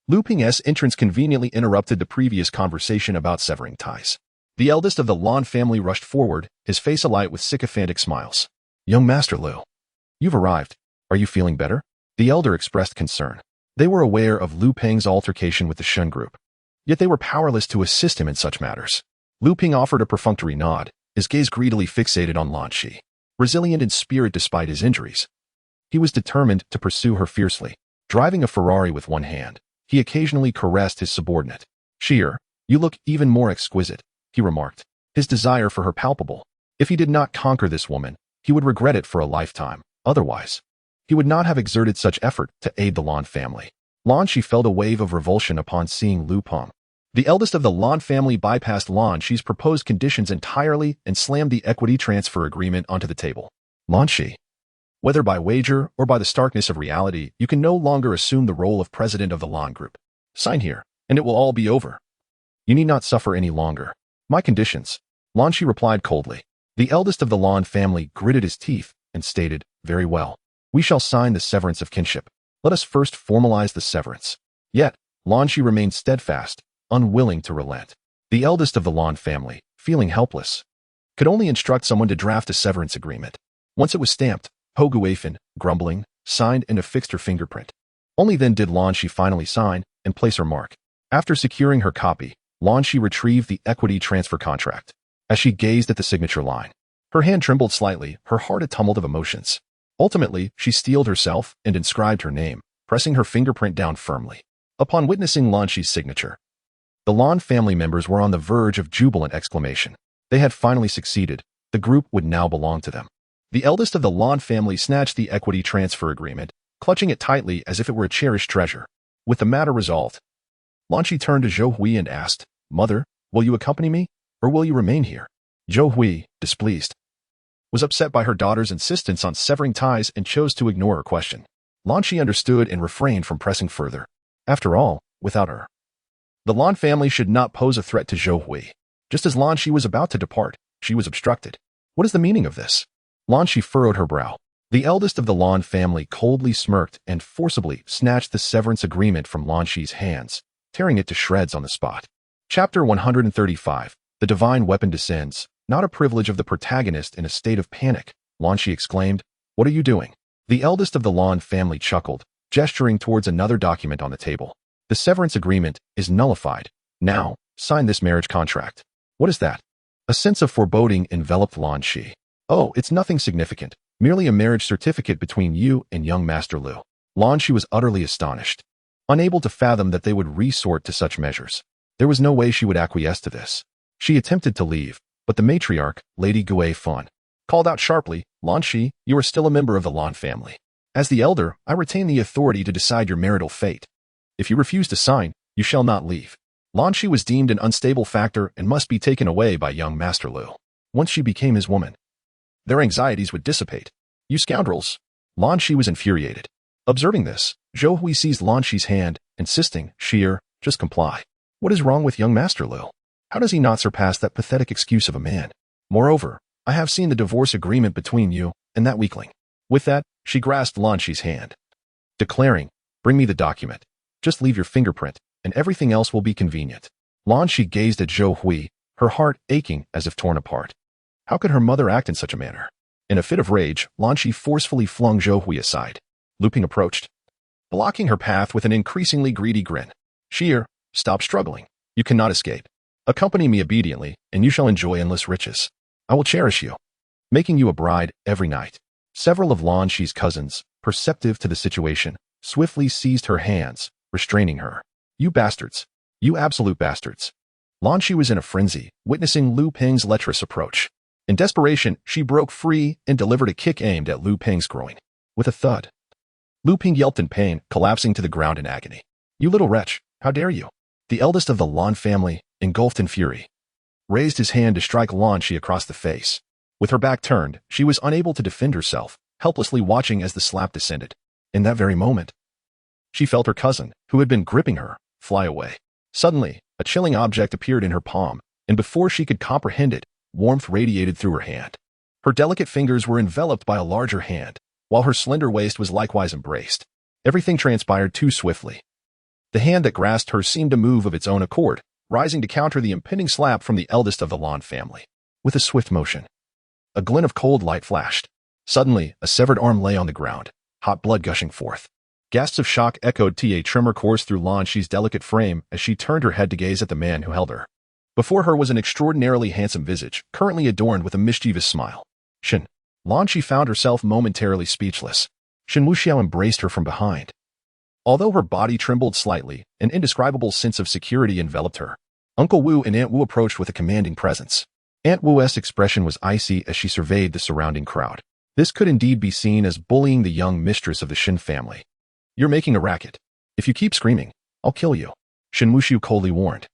Lu Ping's entrance conveniently interrupted the previous conversation about severing ties. The eldest of the Lan family rushed forward, his face alight with sycophantic smiles. Young Master Lu, you've arrived. Are you feeling better? The elder expressed concern. They were aware of Lu Ping's altercation with the Shen group, yet they were powerless to assist him in such matters. Lu Ping offered a perfunctory nod, his gaze greedily fixated on Lan Shi. Resilient in spirit despite his injuries, he was determined to pursue her fiercely. Driving a Ferrari with one hand, he occasionally caressed his subordinate. Sheer, you look even more exquisite, he remarked, his desire for her palpable. If he did not conquer this woman, he would regret it for a lifetime. Otherwise, he would not have exerted such effort to aid the Lan family. Lan Shi felt a wave of revulsion upon seeing Lu Peng. The eldest of the Lan family bypassed Lan Shi's proposed conditions entirely and slammed the equity transfer agreement onto the table. Lan Shi, whether by wager or by the starkness of reality, you can no longer assume the role of president of the Lan group. Sign here, and it will all be over. You need not suffer any longer. My conditions. Lan Shi replied coldly. The eldest of the Lan family gritted his teeth and stated, very well. We shall sign the severance of kinship. Let us first formalize the severance. Yet, Lan Shi remained steadfast, unwilling to relent. The eldest of the Lan family, feeling helpless, could only instruct someone to draft a severance agreement. Once it was stamped, Ho Guifan, grumbling, signed and affixed her fingerprint. Only then did Lan Shi finally sign and place her mark. After securing her copy, Lan Shi retrieved the equity transfer contract. As she gazed at the signature line, her hand trembled slightly, her heart a tumult of emotions. Ultimately, she steeled herself and inscribed her name, pressing her fingerprint down firmly. Upon witnessing Lan Shi's signature, the Lan family members were on the verge of jubilant exclamation. They had finally succeeded. The group would now belong to them. The eldest of the Lan family snatched the equity transfer agreement, clutching it tightly as if it were a cherished treasure. With the matter resolved, Lan Shi turned to Zhou Hui and asked, Mother, will you accompany me, or will you remain here? Zhou Hui, displeased, was upset by her daughter's insistence on severing ties and chose to ignore her question. Lan Shi understood and refrained from pressing further. After all, without her, the Lan family should not pose a threat to Zhou Hui. Just as Lan Shi was about to depart, she was obstructed. What is the meaning of this? Lan Shi furrowed her brow. The eldest of the Lan family coldly smirked and forcibly snatched the severance agreement from Lan Shi's hands, tearing it to shreds on the spot. Chapter 135. The divine weapon descends, not a privilege of the protagonist in a state of panic. Lan Shi exclaimed, What are you doing? The eldest of the Lan family chuckled, gesturing towards another document on the table. The severance agreement is nullified. Now, sign this marriage contract. What is that? A sense of foreboding enveloped Lan Shi. Oh, it's nothing significant. Merely a marriage certificate between you and young Master Lu. Lan Shi was utterly astonished, unable to fathom that they would resort to such measures. There was no way she would acquiesce to this. She attempted to leave, but the matriarch, Lady Gui Fan, called out sharply, Lan Shi, you are still a member of the Lan family. As the elder, I retain the authority to decide your marital fate. If you refuse to sign, you shall not leave. Lan Shi was deemed an unstable factor and must be taken away by young Master Lu. Once she became his woman, their anxieties would dissipate. You scoundrels! Lan Shi was infuriated. Observing this, Zhou Hui seized Lan Shi's hand, insisting, Sheer, just comply. What is wrong with young Master Lu? How does he not surpass that pathetic excuse of a man? Moreover, I have seen the divorce agreement between you and that weakling. With that, she grasped Lan Shi's hand, declaring, Bring me the document. Just leave your fingerprint, and everything else will be convenient. Lan Shi gazed at Zhou Hui, her heart aching as if torn apart. How could her mother act in such a manner? In a fit of rage, Lan Shi forcefully flung Zhou Hui aside. Lu Ping approached, blocking her path with an increasingly greedy grin. Sheer, stop struggling. You cannot escape. Accompany me obediently, and you shall enjoy endless riches. I will cherish you, making you a bride every night. Several of Lan Shi's cousins, perceptive to the situation, swiftly seized her hands, restraining her. You bastards. You absolute bastards. Lan Shi was in a frenzy, witnessing Lu Ping's lecherous approach. In desperation, she broke free and delivered a kick aimed at Lu Ping's groin. With a thud, Lu Ping yelped in pain, collapsing to the ground in agony. You little wretch, how dare you? The eldest of the Lan family, engulfed in fury, raised his hand to strike Lan Shi across the face. With her back turned, she was unable to defend herself, helplessly watching as the slap descended. In that very moment, she felt her cousin, who had been gripping her, fly away. Suddenly, a chilling object appeared in her palm, and before she could comprehend it, warmth radiated through her hand. Her delicate fingers were enveloped by a larger hand, while her slender waist was likewise embraced. Everything transpired too swiftly. The hand that grasped her seemed to move of its own accord, rising to counter the impending slap from the eldest of the Lan family. With a swift motion, a glint of cold light flashed. Suddenly, a severed arm lay on the ground, hot blood gushing forth. Gasps of shock echoed. A tremor coursed through Lan Shi's delicate frame as she turned her head to gaze at the man who held her. Before her was an extraordinarily handsome visage, currently adorned with a mischievous smile. Shen. Lan Shi found herself momentarily speechless. Shen Wuxiao embraced her from behind. Although her body trembled slightly, an indescribable sense of security enveloped her. Uncle Wu and Aunt Wu approached with a commanding presence. Aunt Wu's expression was icy as she surveyed the surrounding crowd. This could indeed be seen as bullying the young mistress of the Shen family. You're making a racket. If you keep screaming, I'll kill you, Shen Wuxiao coldly warned.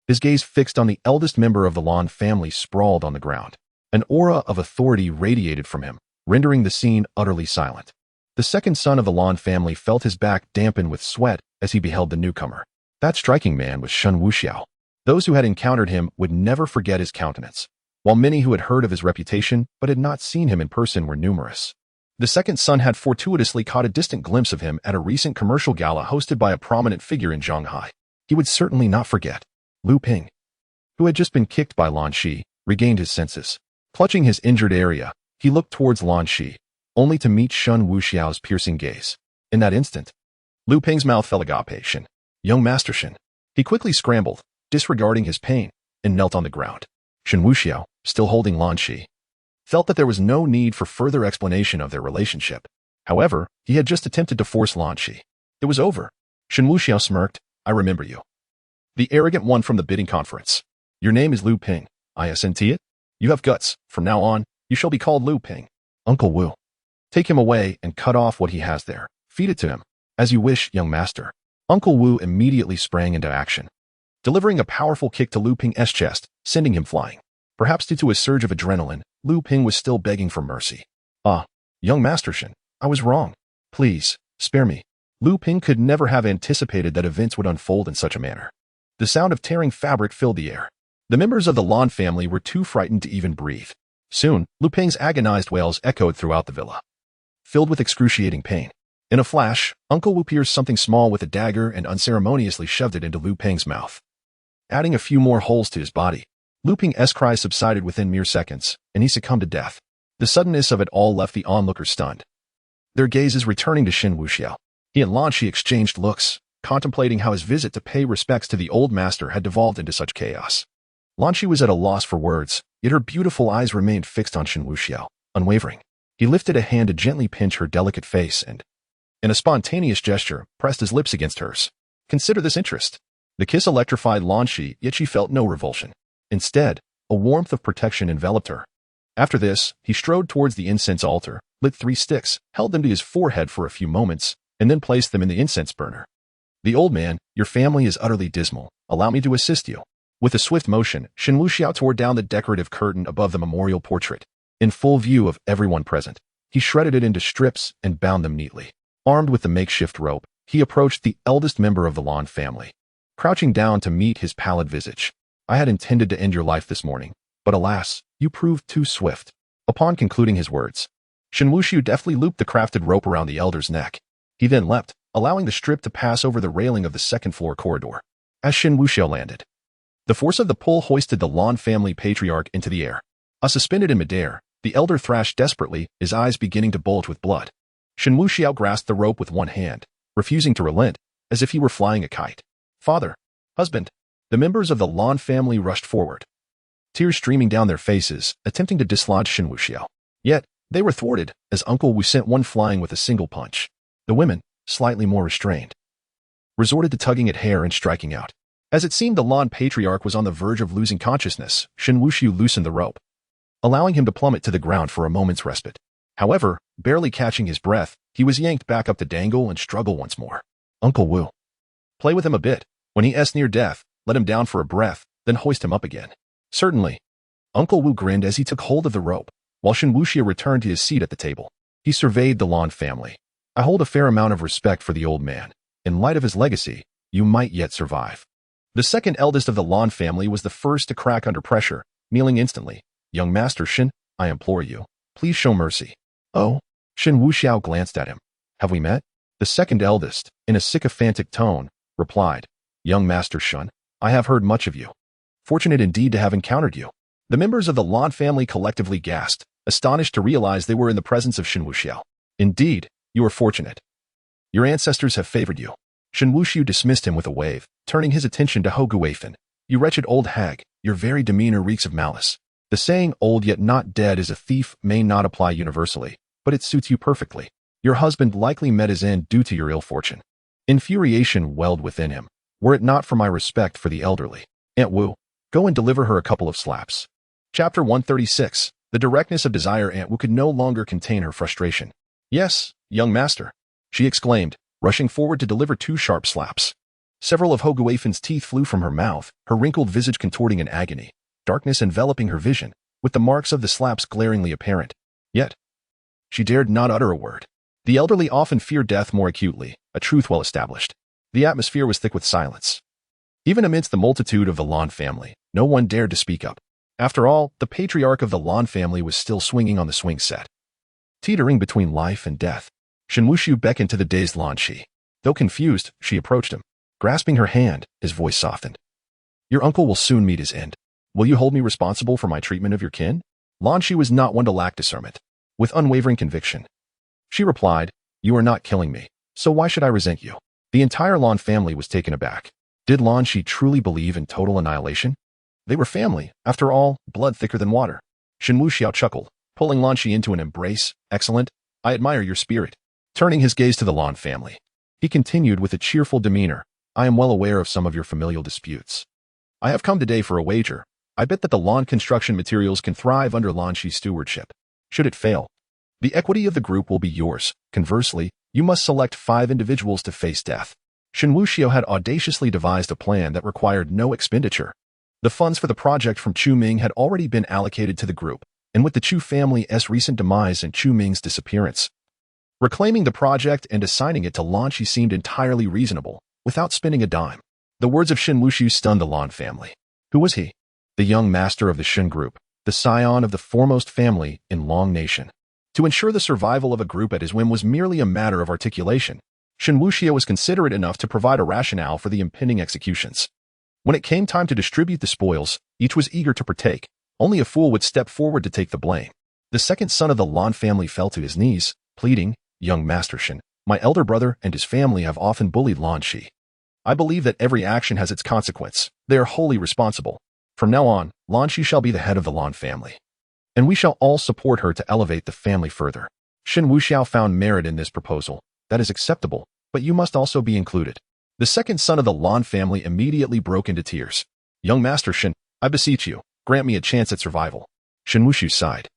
His gaze fixed on the eldest member of the Lan family sprawled on the ground. An aura of authority radiated from him, rendering the scene utterly silent. The second son of the Lan family felt his back dampen with sweat as he beheld the newcomer. That striking man was Shen Wuxiao. Those who had encountered him would never forget his countenance, while many who had heard of his reputation but had not seen him in person were numerous. The second son had fortuitously caught a distant glimpse of him at a recent commercial gala hosted by a prominent figure in Shanghai. He would certainly not forget. Lu Ping, who had just been kicked by Lan Shi, regained his senses. Clutching his injured area, he looked towards Lan Shi, only to meet Shen Wuxiao's piercing gaze. In that instant, Lu Ping's mouth fell agape. Shen, young Master Shen. He quickly scrambled, disregarding his pain, and knelt on the ground. Shen Wuxiao, still holding Lan Shi, felt that there was no need for further explanation of their relationship. However, he had just attempted to force Lan Shi. It was over. Shen Wuxiao smirked. I remember you. The arrogant one from the bidding conference. Your name is Lu Ping. I assent it? You have guts. From now on, you shall be called Lu Ping. Uncle Wu. Take him away and cut off what he has there. Feed it to him. As you wish, young master. Uncle Wu immediately sprang into action, delivering a powerful kick to Lu Ping's chest, sending him flying. Perhaps due to a surge of adrenaline, Lu Ping was still begging for mercy. Ah, young Master Shen, I was wrong. Please, spare me. Lu Ping could never have anticipated that events would unfold in such a manner. The sound of tearing fabric filled the air. The members of the Lan family were too frightened to even breathe. Soon, Lu Ping's agonized wails echoed throughout the villa, filled with excruciating pain. In a flash, Uncle Wu pierced something small with a dagger and unceremoniously shoved it into Lu Ping's mouth, adding a few more holes to his body. Lu Ping's cries subsided within mere seconds, and he succumbed to death. The suddenness of it all left the onlookers stunned, their gazes returning to Shen Wuxiao. He and Lan Shi exchanged looks, contemplating how his visit to pay respects to the old master had devolved into such chaos. Lan Shi was at a loss for words, yet her beautiful eyes remained fixed on Shen Wuxiao, unwavering. He lifted a hand to gently pinch her delicate face and, in a spontaneous gesture, pressed his lips against hers. Consider this interest. The kiss electrified Lan Shi, yet she felt no revulsion. Instead, a warmth of protection enveloped her. After this, he strode towards the incense altar, lit 3 sticks, held them to his forehead for a few moments, and then placed them in the incense burner. The old man, your family is utterly dismal. Allow me to assist you. With a swift motion, Shen Wuxiao tore down the decorative curtain above the memorial portrait. In full view of everyone present, he shredded it into strips and bound them neatly. Armed with the makeshift rope, he approached the eldest member of the Lan family, crouching down to meet his pallid visage. I had intended to end your life this morning, but alas, you proved too swift. Upon concluding his words, Shen Wuxiao deftly looped the crafted rope around the elder's neck. He then leapt, allowing the strip to pass over the railing of the second-floor corridor. As Shen Wuxiao landed, the force of the pull hoisted the Lan family patriarch into the air. Suspended in midair, the elder thrashed desperately, his eyes beginning to bulge with blood. Shen Wuxiao grasped the rope with one hand, refusing to relent, as if he were flying a kite. Father, husband, the members of the Lan family rushed forward, tears streaming down their faces, attempting to dislodge Shen Wuxiao. Yet, they were thwarted, as Uncle Wu sent one flying with a single punch. The women, slightly more restrained, resorted to tugging at hair and striking out. As it seemed the Lan patriarch was on the verge of losing consciousness, Shen Wuxiao loosened the rope, allowing him to plummet to the ground for a moment's respite. However, barely catching his breath, he was yanked back up to dangle and struggle once more. Uncle Wu, play with him a bit. When he is near death, let him down for a breath, then hoist him up again. Certainly. Uncle Wu grinned as he took hold of the rope, while Shen Wuxiao returned to his seat at the table. He surveyed the Lan family. I hold a fair amount of respect for the old man. In light of his legacy, you might yet survive. The second eldest of the Lan family was the first to crack under pressure, kneeling instantly. Young Master Shen, I implore you, please show mercy. Oh, Shen Wuxiao glanced at him. Have we met? The second eldest, in a sycophantic tone, replied. Young Master Shen, I have heard much of you. Fortunate indeed to have encountered you. The members of the Lan family collectively gasped, astonished to realize they were in the presence of Shen Wuxiao. Indeed, you are fortunate. Your ancestors have favored you. Shen Wuxiao dismissed him with a wave, turning his attention to Hogu Weifan. You wretched old hag, your very demeanor reeks of malice. The saying, old yet not dead is a thief, may not apply universally, but it suits you perfectly. Your husband likely met his end due to your ill fortune. Infuriation welled within him, were it not for my respect for the elderly. Aunt Wu, go and deliver her a couple of slaps. Chapter 136. The directness of desire. Aunt Wu could no longer contain her frustration. Yes, young master, she exclaimed, rushing forward to deliver 2 sharp slaps. Several of Hogu Weifan's teeth flew from her mouth, her wrinkled visage contorting in agony, darkness enveloping her vision, with the marks of the slaps glaringly apparent. Yet, she dared not utter a word. The elderly often fear death more acutely, a truth well established. The atmosphere was thick with silence. Even amidst the multitude of the Lan family, no one dared to speak up. After all, the patriarch of the Lan family was still swinging on the swing set, teetering between life and death. Shen Wuxiao beckoned to the dazed Lan Shi. Though confused, she approached him. Grasping her hand, his voice softened. Your uncle will soon meet his end. Will you hold me responsible for my treatment of your kin? Lan Shi was not one to lack discernment. With unwavering conviction, she replied, you are not killing me, so why should I resent you? The entire Lan family was taken aback. Did Lan Shi truly believe in total annihilation? They were family, after all, blood thicker than water. Shen Wuxiao chuckled, pulling Lan Shi into an embrace. Excellent, I admire your spirit. Turning his gaze to the Lan family, he continued with a cheerful demeanor. I am well aware of some of your familial disputes. I have come today for a wager. I bet that the Lan construction materials can thrive under Lan Shi's stewardship. Should it fail, the equity of the group will be yours. Conversely, you must select 5 individuals to face death. Shen Wuxiao had audaciously devised a plan that required no expenditure. The funds for the project from Chu Ming had already been allocated to the group, and with the Chu family's recent demise and Chu Ming's disappearance, reclaiming the project and assigning it to Lan Shi seemed entirely reasonable, without spending a dime. The words of Shen Wuxiao stunned the Lan family. Who was he? The young master of the Shen group, the scion of the foremost family in Long Nation. To ensure the survival of a group at his whim was merely a matter of articulation. Shen Wuxiao was considerate enough to provide a rationale for the impending executions. When it came time to distribute the spoils, each was eager to partake. Only a fool would step forward to take the blame. The second son of the Lan family fell to his knees, pleading, young Master Shen, my elder brother and his family have often bullied Lan Shi. I believe that every action has its consequence. They are wholly responsible. From now on, Lan Shi shall be the head of the Lan family, and we shall all support her to elevate the family further. Shen Wuxiao found merit in this proposal. That is acceptable, but you must also be included. The second son of the Lan family immediately broke into tears. Young Master Shen, I beseech you, grant me a chance at survival. Shen Wuxiao sighed,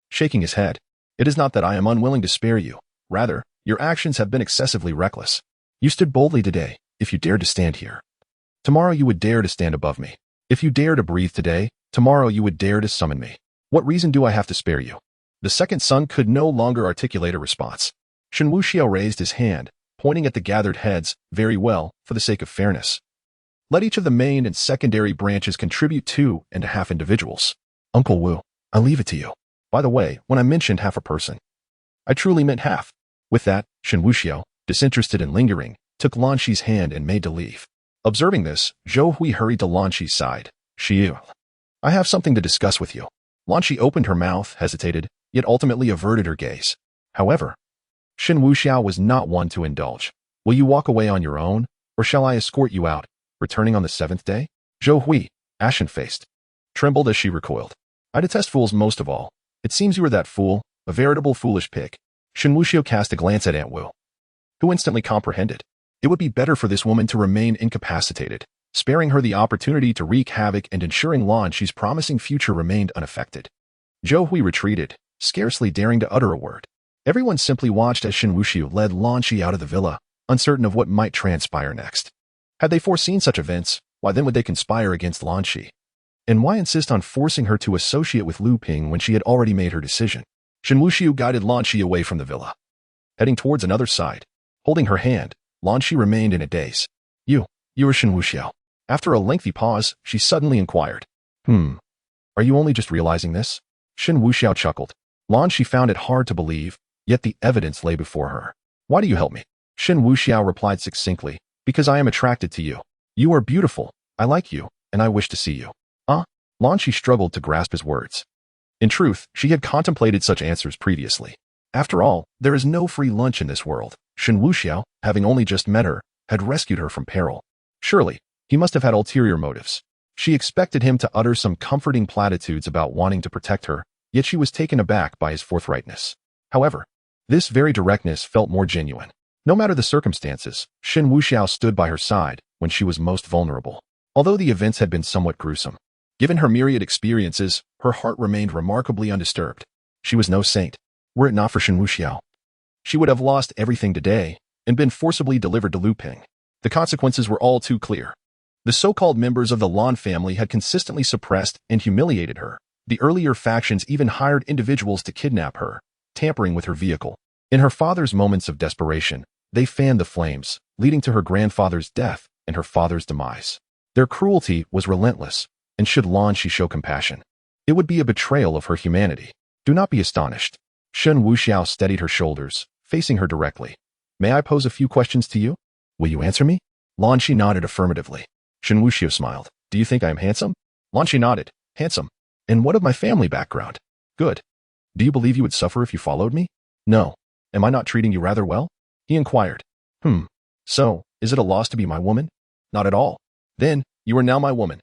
shaking his head. It is not that I am unwilling to spare you. Rather, your actions have been excessively reckless. You stood boldly today. If you dared to stand here, tomorrow you would dare to stand above me. If you dare to breathe today, tomorrow you would dare to summon me. What reason do I have to spare you? The second son could no longer articulate a response. Shen Wuxiao raised his hand, pointing at the gathered heads. Very well, for the sake of fairness, let each of the main and secondary branches contribute 2.5 individuals. Uncle Wu, I leave it to you. By the way, when I mentioned half a person, I truly meant half. With that, Shen Wuxiao, disinterested and lingering, took Lan Shi's hand and made to leave. Observing this, Zhou Hui hurried to Lan Shi's side. I have something to discuss with you. Lan Shi opened her mouth, hesitated, yet ultimately averted her gaze. However, Shen Wuxiao was not one to indulge. Will you walk away on your own, or shall I escort you out, returning on the 7th day? Zhou Hui, ashen-faced, trembled as she recoiled. I detest fools most of all. It seems you are that fool, a veritable foolish pig. Shen Wuxiao cast a glance at Aunt Wu, who instantly comprehended. It would be better for this woman to remain incapacitated, sparing her the opportunity to wreak havoc and ensuring Lan Shi's promising future remained unaffected. Zhou Hui retreated, scarcely daring to utter a word. Everyone simply watched as Shen Wuxiao led Lan Shi out of the villa, uncertain of what might transpire next. Had they foreseen such events, why then would they conspire against Lan Shi? And why insist on forcing her to associate with Lu Ping when she had already made her decision? Shen Wuxiao guided Lan Shi away from the villa. Heading towards another side, holding her hand, Lan Shi remained in a daze. You are Shen Wuxiao. After a lengthy pause, she suddenly inquired. Are you only just realizing this? Shen Wuxiao chuckled. Lan Shi found it hard to believe, yet the evidence lay before her. Why do you help me? Shen Wuxiao replied succinctly. Because I am attracted to you. You are beautiful, I like you, and I wish to see you. Lan Shi struggled to grasp his words. In truth, she had contemplated such answers previously. After all, there is no free lunch in this world. Shen Wuxiao, having only just met her, had rescued her from peril. Surely, he must have had ulterior motives. She expected him to utter some comforting platitudes about wanting to protect her, yet she was taken aback by his forthrightness. However, this very directness felt more genuine. No matter the circumstances, Shen Wuxiao stood by her side when she was most vulnerable. Although the events had been somewhat gruesome, given her myriad experiences, her heart remained remarkably undisturbed. She was no saint. Were it not for Shen Wuxiao, she would have lost everything today and been forcibly delivered to Lu Ping. The consequences were all too clear. The so-called members of the Lan family had consistently suppressed and humiliated her. The earlier factions even hired individuals to kidnap her, tampering with her vehicle. In her father's moments of desperation, they fanned the flames, leading to her grandfather's death and her father's demise. Their cruelty was relentless, and should Lan Shi show compassion, it would be a betrayal of her humanity. Do not be astonished. Shen Wuxiao steadied her shoulders, facing her directly. May I pose a few questions to you? Will you answer me? Lan Shi nodded affirmatively. Shen Wuxiao smiled. Do you think I am handsome? Lan Shi nodded. Handsome. And what of my family background? Good. Do you believe you would suffer if you followed me? No. Am I not treating you rather well? He inquired. So, is it a loss to be my woman? Not at all. Then, you are now my woman.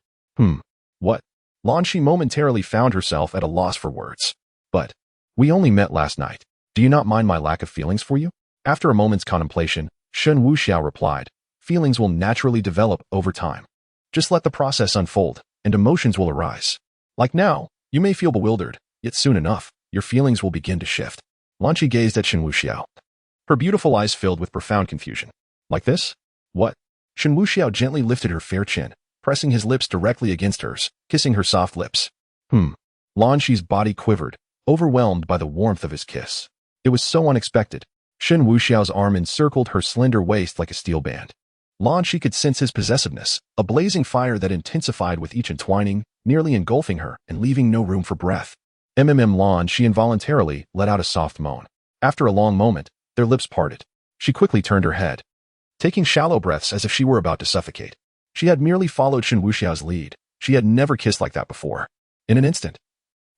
What? Lan Shi momentarily found herself at a loss for words. But, we only met last night. Do you not mind my lack of feelings for you? After a moment's contemplation, Shen Wuxiao replied, feelings will naturally develop over time. Just let the process unfold, and emotions will arise. Like now, you may feel bewildered, yet soon enough, your feelings will begin to shift. Lan Shi gazed at Shen Wuxiao. Her beautiful eyes filled with profound confusion. Like this? What? Shen Wuxiao gently lifted her fair chin, pressing his lips directly against hers, kissing her soft lips. Lan Shi's body quivered, overwhelmed by the warmth of his kiss. It was so unexpected. Shen Wuxiao's arm encircled her slender waist like a steel band. Lan Shi could sense his possessiveness, a blazing fire that intensified with each entwining, nearly engulfing her and leaving no room for breath. Lan Shi involuntarily let out a soft moan. After a long moment, their lips parted. She quickly turned her head, taking shallow breaths as if she were about to suffocate. She had merely followed Shen Wuxiao's lead. She had never kissed like that before. In an instant,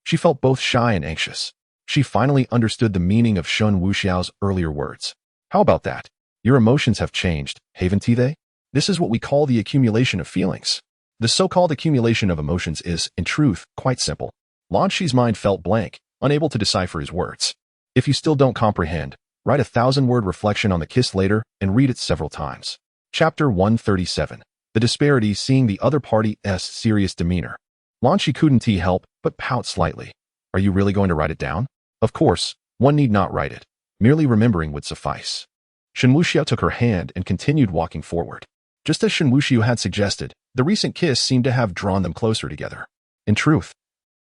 she felt both shy and anxious. She finally understood the meaning of Shen Wuxiao's earlier words. How about that? Your emotions have changed, haven't they? This is what we call the accumulation of feelings. The so-called accumulation of emotions is, in truth, quite simple. Lan Shi's mind felt blank, unable to decipher his words. If you still don't comprehend, write a 1,000-word reflection on the kiss later and read it several times. Chapter 137. The disparity seeing the other party's serious demeanor. Lan Shi couldn't help but pout slightly. Are you really going to write it down? Of course, one need not write it. Merely remembering would suffice. Shen Wuxiao took her hand and continued walking forward. Just as Shen Wuxiao had suggested, the recent kiss seemed to have drawn them closer together. In truth,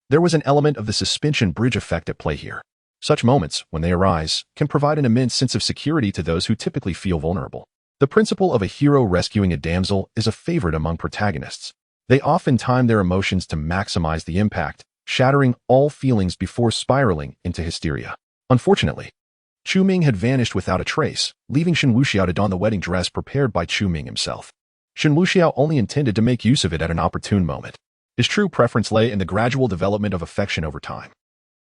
there was an element of the suspension bridge effect at play here. Such moments, when they arise, can provide an immense sense of security to those who typically feel vulnerable. The principle of a hero rescuing a damsel is a favorite among protagonists. They often time their emotions to maximize the impact, shattering all feelings before spiraling into hysteria. Unfortunately, Chu Ming had vanished without a trace, leaving Shen Wuxiao to don the wedding dress prepared by Chu Ming himself. Shen Wuxiao only intended to make use of it at an opportune moment. His true preference lay in the gradual development of affection over time.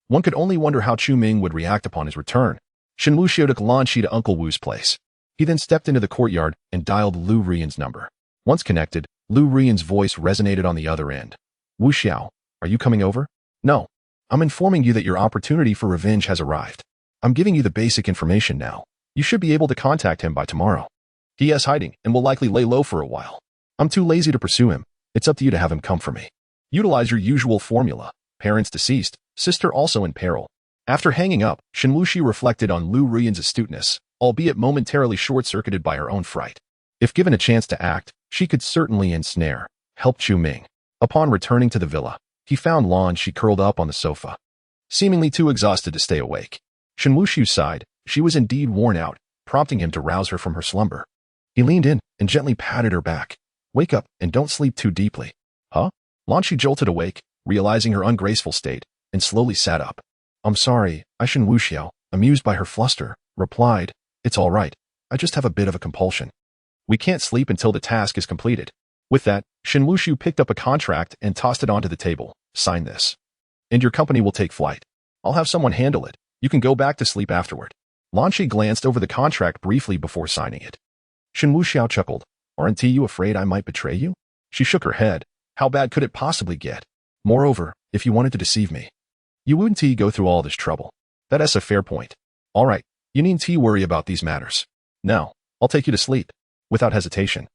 One could only wonder how Chu Ming would react upon his return. Shen Wuxiao took Lan Shi to Uncle Wu's place. He then stepped into the courtyard and dialed Lu Rian's number. Once connected, Lu Rian's voice resonated on the other end. Wuxiao, are you coming over? No. I'm informing you that your opportunity for revenge has arrived. I'm giving you the basic information now. You should be able to contact him by tomorrow. He is hiding and will likely lay low for a while. I'm too lazy to pursue him. It's up to you to have him come for me. Utilize your usual formula. Parents deceased, sister also in peril. After hanging up, Shen Wuxiao reflected on Lu Rian's astuteness, albeit momentarily short-circuited by her own fright. If given a chance to act, she could certainly ensnare, help Chu Ming. Upon returning to the villa, he found Lan Shi curled up on the sofa, seemingly too exhausted to stay awake. Shen Wuxiao sighed. She was indeed worn out, prompting him to rouse her from her slumber. He leaned in and gently patted her back. Wake up and don't sleep too deeply. Huh? Lan Shi jolted awake, realizing her ungraceful state, and slowly sat up. I'm sorry, Shen Wuxiao, amused by her fluster, replied, It's all right. I just have a bit of a compulsion. We can't sleep until the task is completed. With that, Shen Wuxiao picked up a contract and tossed it onto the table. Sign this. And your company will take flight. I'll have someone handle it. You can go back to sleep afterward. Lan Shi glanced over the contract briefly before signing it. Shen Wuxiao chuckled. Aren't you afraid I might betray you? She shook her head. How bad could it possibly get? Moreover, if you wanted to deceive me, you wouldn't go through all this trouble. That's a fair point. All right, you needn't worry about these matters. Now, I'll take you to sleep. Without hesitation,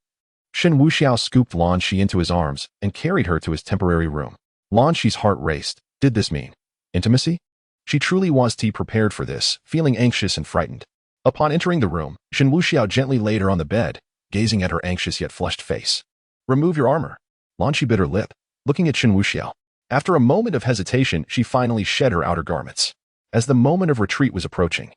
Shen Wuxiao scooped Lan Shi into his arms and carried her to his temporary room. Lan Shi's heart raced. Did this mean intimacy? She truly was prepared for this, feeling anxious and frightened. Upon entering the room, Shen Wuxiao gently laid her on the bed, gazing at her anxious yet flushed face. Remove your armor. Lan Shi bit her lip, looking at Shen Wuxiao. After a moment of hesitation, she finally shed her outer garments. As the moment of retreat was approaching,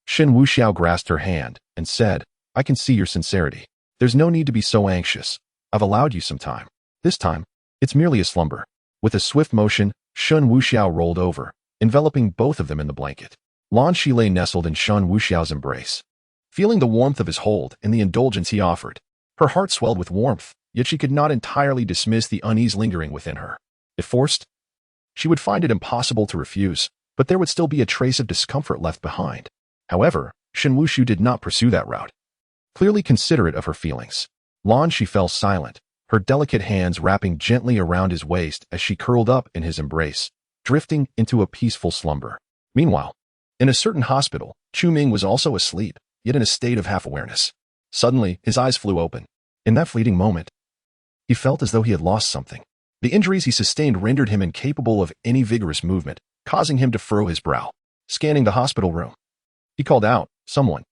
Shen Wuxiao grasped her hand and said, I can see your sincerity. There's no need to be so anxious. I've allowed you some time. This time, it's merely a slumber. With a swift motion, Shen Wuxiao rolled over, enveloping both of them in the blanket. Lan Shi lay nestled in Shen Wuxiao's embrace, feeling the warmth of his hold and the indulgence he offered. Her heart swelled with warmth, yet she could not entirely dismiss the unease lingering within her. If forced, she would find it impossible to refuse, but there would still be a trace of discomfort left behind. However, Shen Wuxiao did not pursue that route. Clearly considerate of her feelings, Lan Shi fell silent, her delicate hands wrapping gently around his waist as she curled up in his embrace, drifting into a peaceful slumber. Meanwhile, in a certain hospital, Chu Ming was also asleep, yet in a state of half-awareness. Suddenly, his eyes flew open. In that fleeting moment, he felt as though he had lost something. The injuries he sustained rendered him incapable of any vigorous movement, causing him to furrow his brow. Scanning the hospital room, he called out, Someone.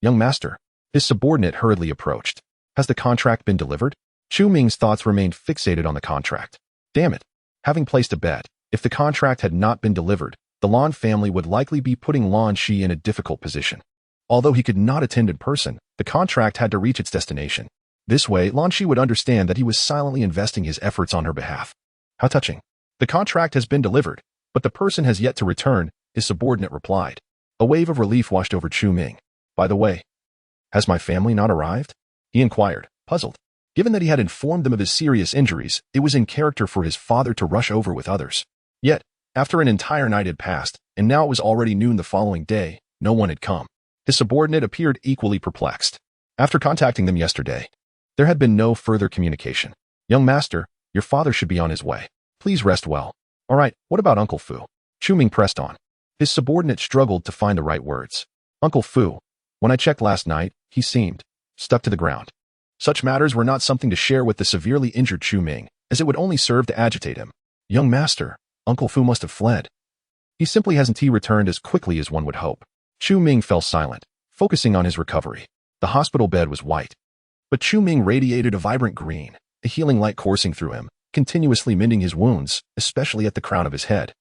Young master. His subordinate hurriedly approached. Has the contract been delivered? Chu Ming's thoughts remained fixated on the contract. Damn it. Having placed a bet, if the contract had not been delivered, the Lan family would likely be putting Lan Shi in a difficult position. Although he could not attend in person, the contract had to reach its destination. This way, Lan Shi would understand that he was silently investing his efforts on her behalf. How touching. The contract has been delivered, but the person has yet to return, his subordinate replied. A wave of relief washed over Chu Ming. By the way, has my family not arrived? He inquired, puzzled. Given that he had informed them of his serious injuries, it was in character for his father to rush over with others. Yet, after an entire night had passed, and now it was already noon the following day, no one had come. His subordinate appeared equally perplexed. After contacting them yesterday, there had been no further communication. Young master, your father should be on his way. Please rest well. All right, what about Uncle Fu? Chu Ming pressed on. His subordinate struggled to find the right words. Uncle Fu. When I checked last night, he seemed stuck to the ground. Such matters were not something to share with the severely injured Chu Ming, as it would only serve to agitate him. Young master, Uncle Fu must have fled. He simply hasn't returned as quickly as one would hope. Chu Ming fell silent, focusing on his recovery. The hospital bed was white, but Chu Ming radiated a vibrant green, a healing light coursing through him, continuously mending his wounds, especially at the crown of his head,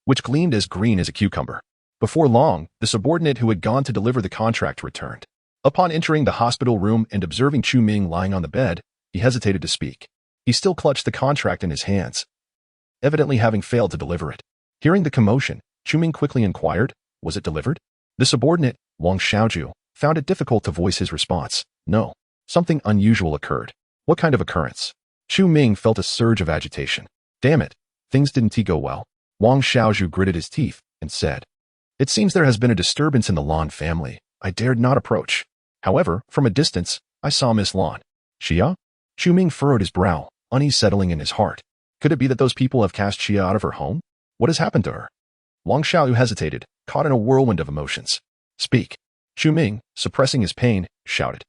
which gleamed as green as a cucumber. Before long, the subordinate who had gone to deliver the contract returned. Upon entering the hospital room and observing Chu Ming lying on the bed, he hesitated to speak. He still clutched the contract in his hands, evidently having failed to deliver it. Hearing the commotion, Chu Ming quickly inquired, was it delivered? The subordinate, Wang Xiaoju, found it difficult to voice his response. No. Something unusual occurred. What kind of occurrence? Chu Ming felt a surge of agitation. Damn it. Things didn't go well. Wang Xiaoju gritted his teeth and said, "It seems there has been a disturbance in the Lan family. I dared not approach. However, from a distance, I saw Miss Lan." Xia? Chu Ming furrowed his brow, unease settling in his heart. Could it be that those people have cast Xia out of her home? What has happened to her? Wang Xiaoyu hesitated, caught in a whirlwind of emotions. Speak. Chu Ming, suppressing his pain, shouted.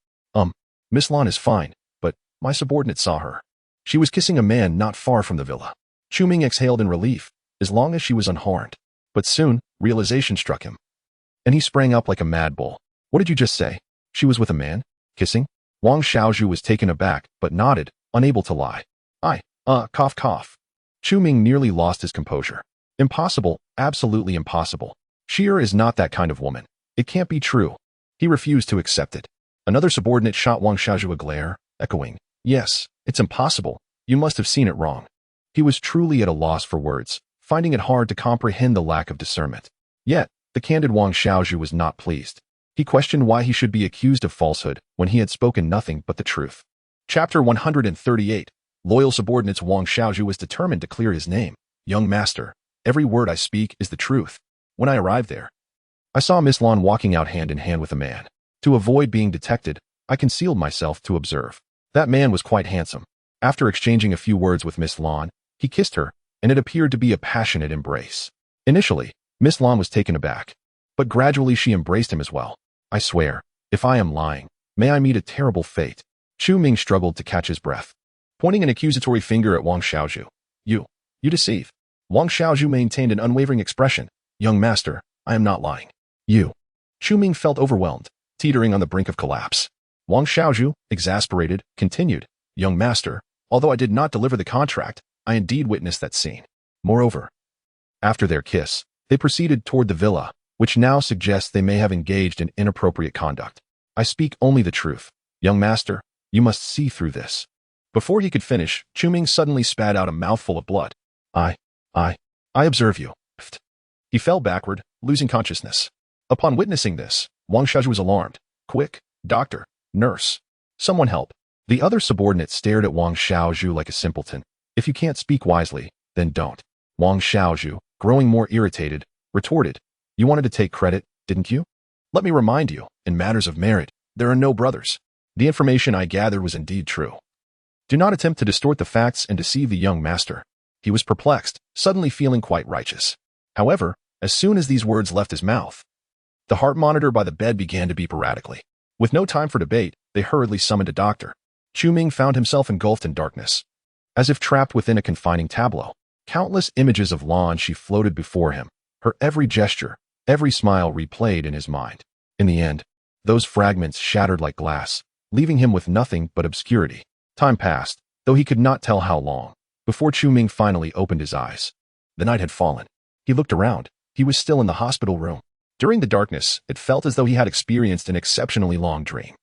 Miss Lan is fine, but my subordinate saw her. She was kissing a man not far from the villa. Chu Ming exhaled in relief, as long as she was unharmed. But soon, realization struck him. And he sprang up like a mad bull. What did you just say? She was with a man? Kissing? Wang Xiaoju was taken aback, but nodded, unable to lie. Cough cough. Chu Ming nearly lost his composure. Impossible, absolutely impossible. Xia is not that kind of woman. It can't be true. He refused to accept it. Another subordinate shot Wang Xiaoju a glare, echoing, "Yes, it's impossible. You must have seen it wrong." He was truly at a loss for words, finding it hard to comprehend the lack of discernment. Yet, the candid Wang Xiaoju was not pleased. He questioned why he should be accused of falsehood when he had spoken nothing but the truth. Chapter 138. Loyal subordinates. Wang Xiaoju was determined to clear his name. "Young master, every word I speak is the truth. When I arrived there, I saw Miss Lan walking out hand in hand with a man. To avoid being detected, I concealed myself to observe. That man was quite handsome. After exchanging a few words with Miss Lan, he kissed her, and it appeared to be a passionate embrace. Initially, Miss Lan was taken aback, but gradually she embraced him as well. I swear, if I am lying, may I meet a terrible fate." Chu Ming struggled to catch his breath, pointing an accusatory finger at Wang Xiaoju. You deceive." Wang Xiaoju maintained an unwavering expression. "Young master, I am not lying." "You." Chu Ming felt overwhelmed, teetering on the brink of collapse. Wang Xiaoju, exasperated, continued, "Young master, although I did not deliver the contract, I indeed witnessed that scene. Moreover, after their kiss, they proceeded toward the villa, which now suggests they may have engaged in inappropriate conduct. I speak only the truth. Young master, you must see through this." Before he could finish, Chu Ming suddenly spat out a mouthful of blood. I observe you." He fell backward, losing consciousness. Upon witnessing this, Wang Xiaoju was alarmed. "Quick, doctor, nurse, someone help." The other subordinate stared at Wang Xiaoju like a simpleton. "If you can't speak wisely, then don't." Wang Xiaoju, growing more irritated, retorted, "You wanted to take credit, didn't you? Let me remind you, in matters of merit, there are no brothers. The information I gathered was indeed true. Do not attempt to distort the facts and deceive the young master." He was perplexed, suddenly feeling quite righteous. However, as soon as these words left his mouth, the heart monitor by the bed began to beep erratically. With no time for debate, they hurriedly summoned a doctor. Chu Ming found himself engulfed in darkness. As if trapped within a confining tableau, countless images of Lan Shi floated before him, her every gesture, every smile replayed in his mind. In the end, those fragments shattered like glass, leaving him with nothing but obscurity. Time passed, though he could not tell how long, before Chu Ming finally opened his eyes. The night had fallen. He looked around. He was still in the hospital room. During the darkness, it felt as though he had experienced an exceptionally long dream.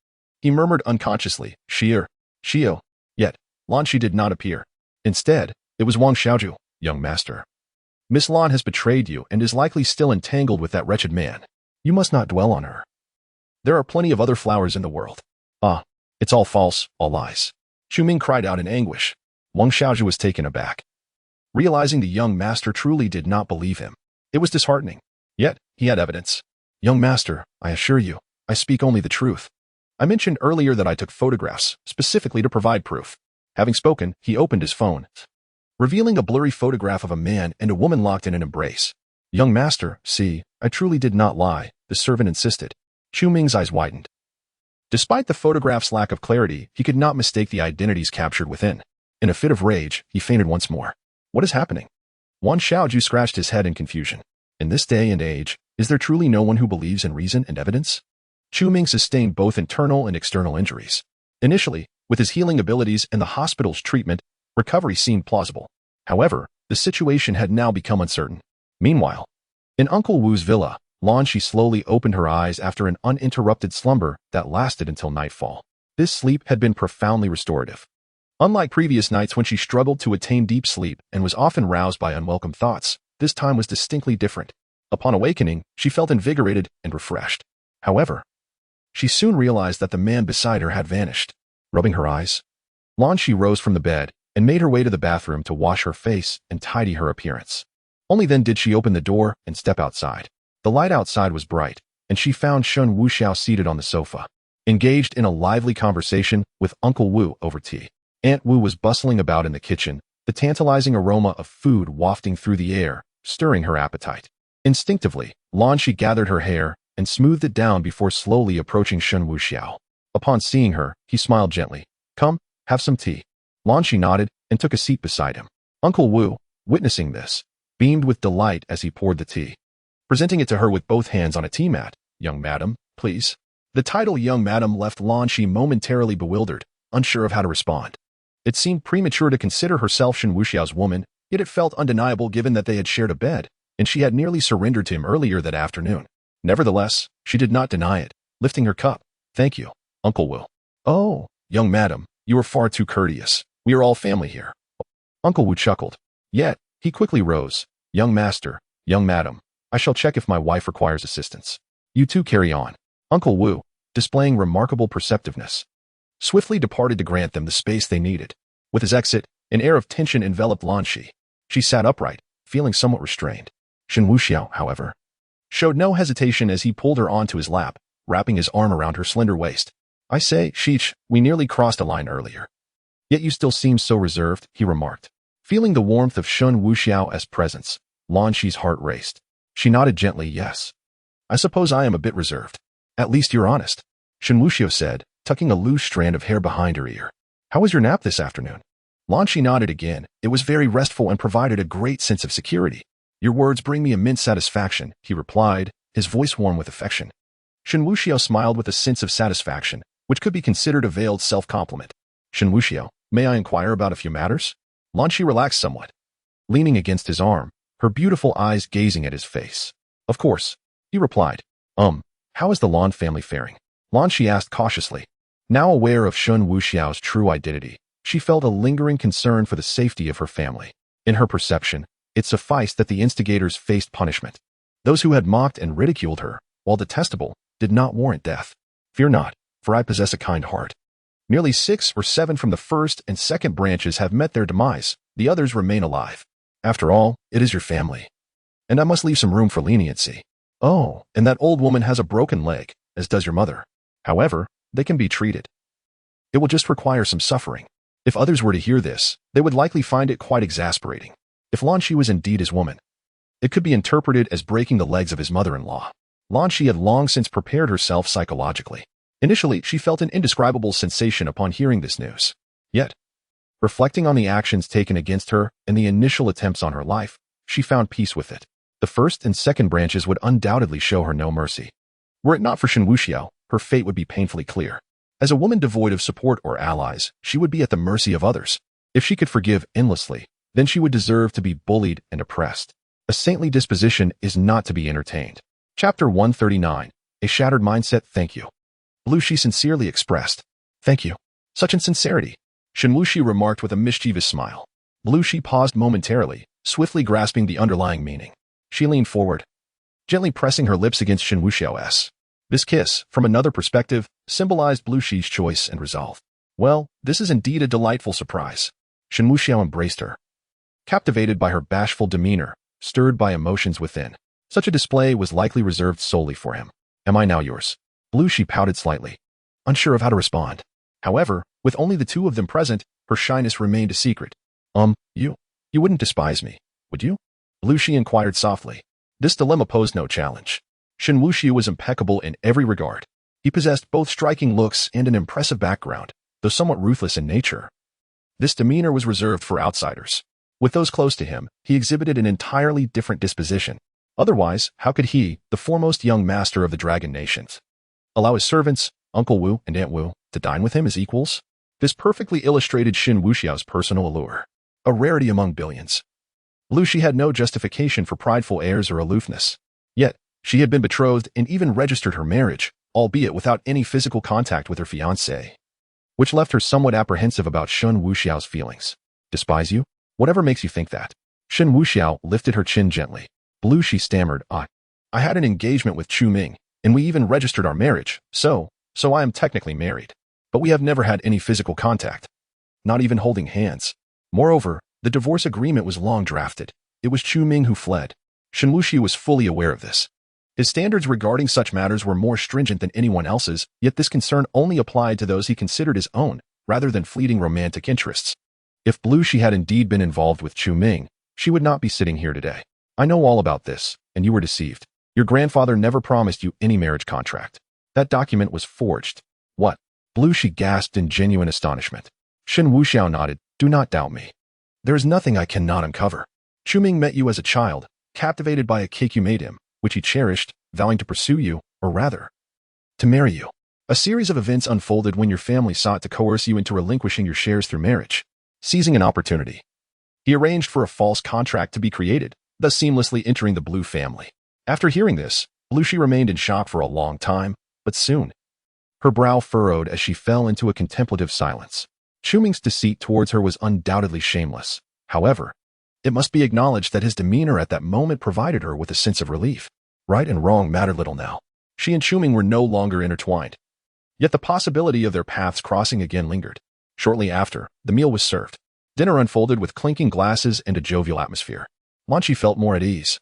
He murmured unconsciously, "Xio." Yet, Lan Shi did not appear. Instead, it was Wang Xiaoju, "Young master. Miss Lan has betrayed you and is likely still entangled with that wretched man. You must not dwell on her. There are plenty of other flowers in the world." It's all false, all lies." Chu Ming cried out in anguish. Wang Xiaoju was taken aback, realizing the young master truly did not believe him. It was disheartening. Yet, he had evidence. "Young master, I assure you, I speak only the truth. I mentioned earlier that I took photographs, specifically to provide proof." Having spoken, he opened his phone, revealing a blurry photograph of a man and a woman locked in an embrace. "Young master, see, I truly did not lie," the servant insisted. Chu Ming's eyes widened. Despite the photograph's lack of clarity, he could not mistake the identities captured within. In a fit of rage, he fainted once more. What is happening? Wang Xiaoju scratched his head in confusion. In this day and age, is there truly no one who believes in reason and evidence? Chu Ming sustained both internal and external injuries. Initially, with his healing abilities and the hospital's treatment, recovery seemed plausible. However, the situation had now become uncertain. Meanwhile, in Uncle Wu's villa, Lan Shi slowly opened her eyes after an uninterrupted slumber that lasted until nightfall. This sleep had been profoundly restorative. Unlike previous nights when she struggled to attain deep sleep and was often roused by unwelcome thoughts, this time was distinctly different. Upon awakening, she felt invigorated and refreshed. However, she soon realized that the man beside her had vanished. Rubbing her eyes, Lanshi rose from the bed and made her way to the bathroom to wash her face and tidy her appearance. Only then did she open the door and step outside. The light outside was bright, and she found Shen Wuxiao seated on the sofa, engaged in a lively conversation with Uncle Wu over tea. Aunt Wu was bustling about in the kitchen, the tantalizing aroma of food wafting through the air, stirring her appetite. Instinctively, Lanshi gathered her hair and smoothed it down before slowly approaching Shen Wuxiao. Upon seeing her, he smiled gently. "Come, have some tea." Lanshi nodded and took a seat beside him. Uncle Wu, witnessing this, beamed with delight as he poured the tea, presenting it to her with both hands on a tea mat. "Young madam, please." The title young madam left Lanshi momentarily bewildered, unsure of how to respond. It seemed premature to consider herself Shen Wuxiao's woman, yet it felt undeniable given that they had shared a bed, and she had nearly surrendered to him earlier that afternoon. Nevertheless, she did not deny it, lifting her cup. "Thank you, Uncle Wu." "Oh, young madam, you are far too courteous. We are all family here." Uncle Wu chuckled. Yet, he quickly rose. "Young master, young madam, I shall check if my wife requires assistance. You two carry on." Uncle Wu, displaying remarkable perceptiveness, swiftly departed to grant them the space they needed. With his exit, an air of tension enveloped Lanshi. She sat upright, feeling somewhat restrained. Shen Wuxiao, however, showed no hesitation as he pulled her onto his lap, wrapping his arm around her slender waist. "I say, Sheech, we nearly crossed a line earlier. Yet you still seem so reserved," he remarked. Feeling the warmth of Shen Wuxiao's presence, Lanshi's heart raced. She nodded gently, "Yes. I suppose I am a bit reserved." "At least you're honest," Shen Wuxiao said, tucking a loose strand of hair behind her ear. "How was your nap this afternoon?" Lanshi nodded again. "It was very restful and provided a great sense of security." "Your words bring me immense satisfaction," he replied, his voice warm with affection. Shen Wuxiao smiled with a sense of satisfaction, which could be considered a veiled self-compliment. "Shen Wuxiao, may I inquire about a few matters?" Lanshi relaxed somewhat, leaning against his arm, her beautiful eyes gazing at his face. "Of course," he replied. How is the Lan family faring?" Lanshi asked cautiously. Now aware of Shen Wuxiao's true identity, she felt a lingering concern for the safety of her family. In her perception, it sufficed that the instigators faced punishment. Those who had mocked and ridiculed her, while detestable, did not warrant death. "Fear not, for I possess a kind heart. Nearly 6 or 7 from the first and second branches have met their demise, the others remain alive. After all, it is your family. And I must leave some room for leniency. Oh, and that old woman has a broken leg, as does your mother. However, they can be treated. It will just require some suffering." If others were to hear this, they would likely find it quite exasperating. If Lanshi was indeed his woman, it could be interpreted as breaking the legs of his mother-in-law. Lanshi had long since prepared herself psychologically. Initially, she felt an indescribable sensation upon hearing this news. Yet, reflecting on the actions taken against her and the initial attempts on her life, she found peace with it. The first and second branches would undoubtedly show her no mercy. Were it not for Shen Wuxiao, her fate would be painfully clear. As a woman devoid of support or allies, she would be at the mercy of others. If she could forgive endlessly, then she would deserve to be bullied and oppressed. A saintly disposition is not to be entertained. Chapter 139. A Shattered Mindset. "Thank you." Blushi sincerely expressed. "Thank you. Such insincerity," Shen Wuxi remarked with a mischievous smile. Blushi paused momentarily, swiftly grasping the underlying meaning. She leaned forward, gently pressing her lips against Shen Wuxiao's. This kiss, from another perspective, symbolized Blushi's choice and resolve. "Well, this is indeed a delightful surprise." Shen Wuxiao embraced her, captivated by her bashful demeanor, stirred by emotions within. Such a display was likely reserved solely for him. "Am I now yours?" Blushi pouted slightly, unsure of how to respond. However, with only the two of them present, her shyness remained a secret. You wouldn't despise me, would you?" Blushi inquired softly. This dilemma posed no challenge. Shen Wuxiao was impeccable in every regard. He possessed both striking looks and an impressive background, though somewhat ruthless in nature. This demeanor was reserved for outsiders. With those close to him, he exhibited an entirely different disposition. Otherwise, how could he, the foremost young master of the Dragon Nations, allow his servants, Uncle Wu and Aunt Wu, to dine with him as equals? This perfectly illustrated Shen Wuxiao's personal allure, a rarity among billions. Blushi had no justification for prideful airs or aloofness. Yet, she had been betrothed and even registered her marriage, albeit without any physical contact with her fiancé, which left her somewhat apprehensive about Shen Wuxiao's feelings. "Despise you? Whatever makes you think that?" Shen Wuxiao lifted her chin gently. Blushi stammered, I had an engagement with Chu Ming, and we even registered our marriage, so I am technically married. But we have never had any physical contact, not even holding hands. Moreover, the divorce agreement was long drafted. It was Chu Ming who fled. Shen Wuxiao was fully aware of this. His standards regarding such matters were more stringent than anyone else's, yet this concern only applied to those he considered his own, rather than fleeting romantic interests. If Blue Shi had indeed been involved with Chu Ming, she would not be sitting here today. I know all about this, and you were deceived. Your grandfather never promised you any marriage contract. That document was forged. What? Blue Shi gasped in genuine astonishment. Shen Wuxiao nodded. Do not doubt me. There is nothing I cannot uncover. Chu Ming met you as a child, captivated by a cake you made him, which he cherished, vowing to pursue you, or rather, to marry you. A series of events unfolded when your family sought to coerce you into relinquishing your shares through marriage. Seizing an opportunity, he arranged for a false contract to be created, thus seamlessly entering the Blue family. After hearing this, Blue Shi remained in shock for a long time, but soon, her brow furrowed as she fell into a contemplative silence. Chu Ming's deceit towards her was undoubtedly shameless. However, it must be acknowledged that his demeanor at that moment provided her with a sense of relief. Right and wrong mattered little now. She and Chu Ming were no longer intertwined. Yet the possibility of their paths crossing again lingered. Shortly after, the meal was served. Dinner unfolded with clinking glasses and a jovial atmosphere. Lan Shi felt more at ease,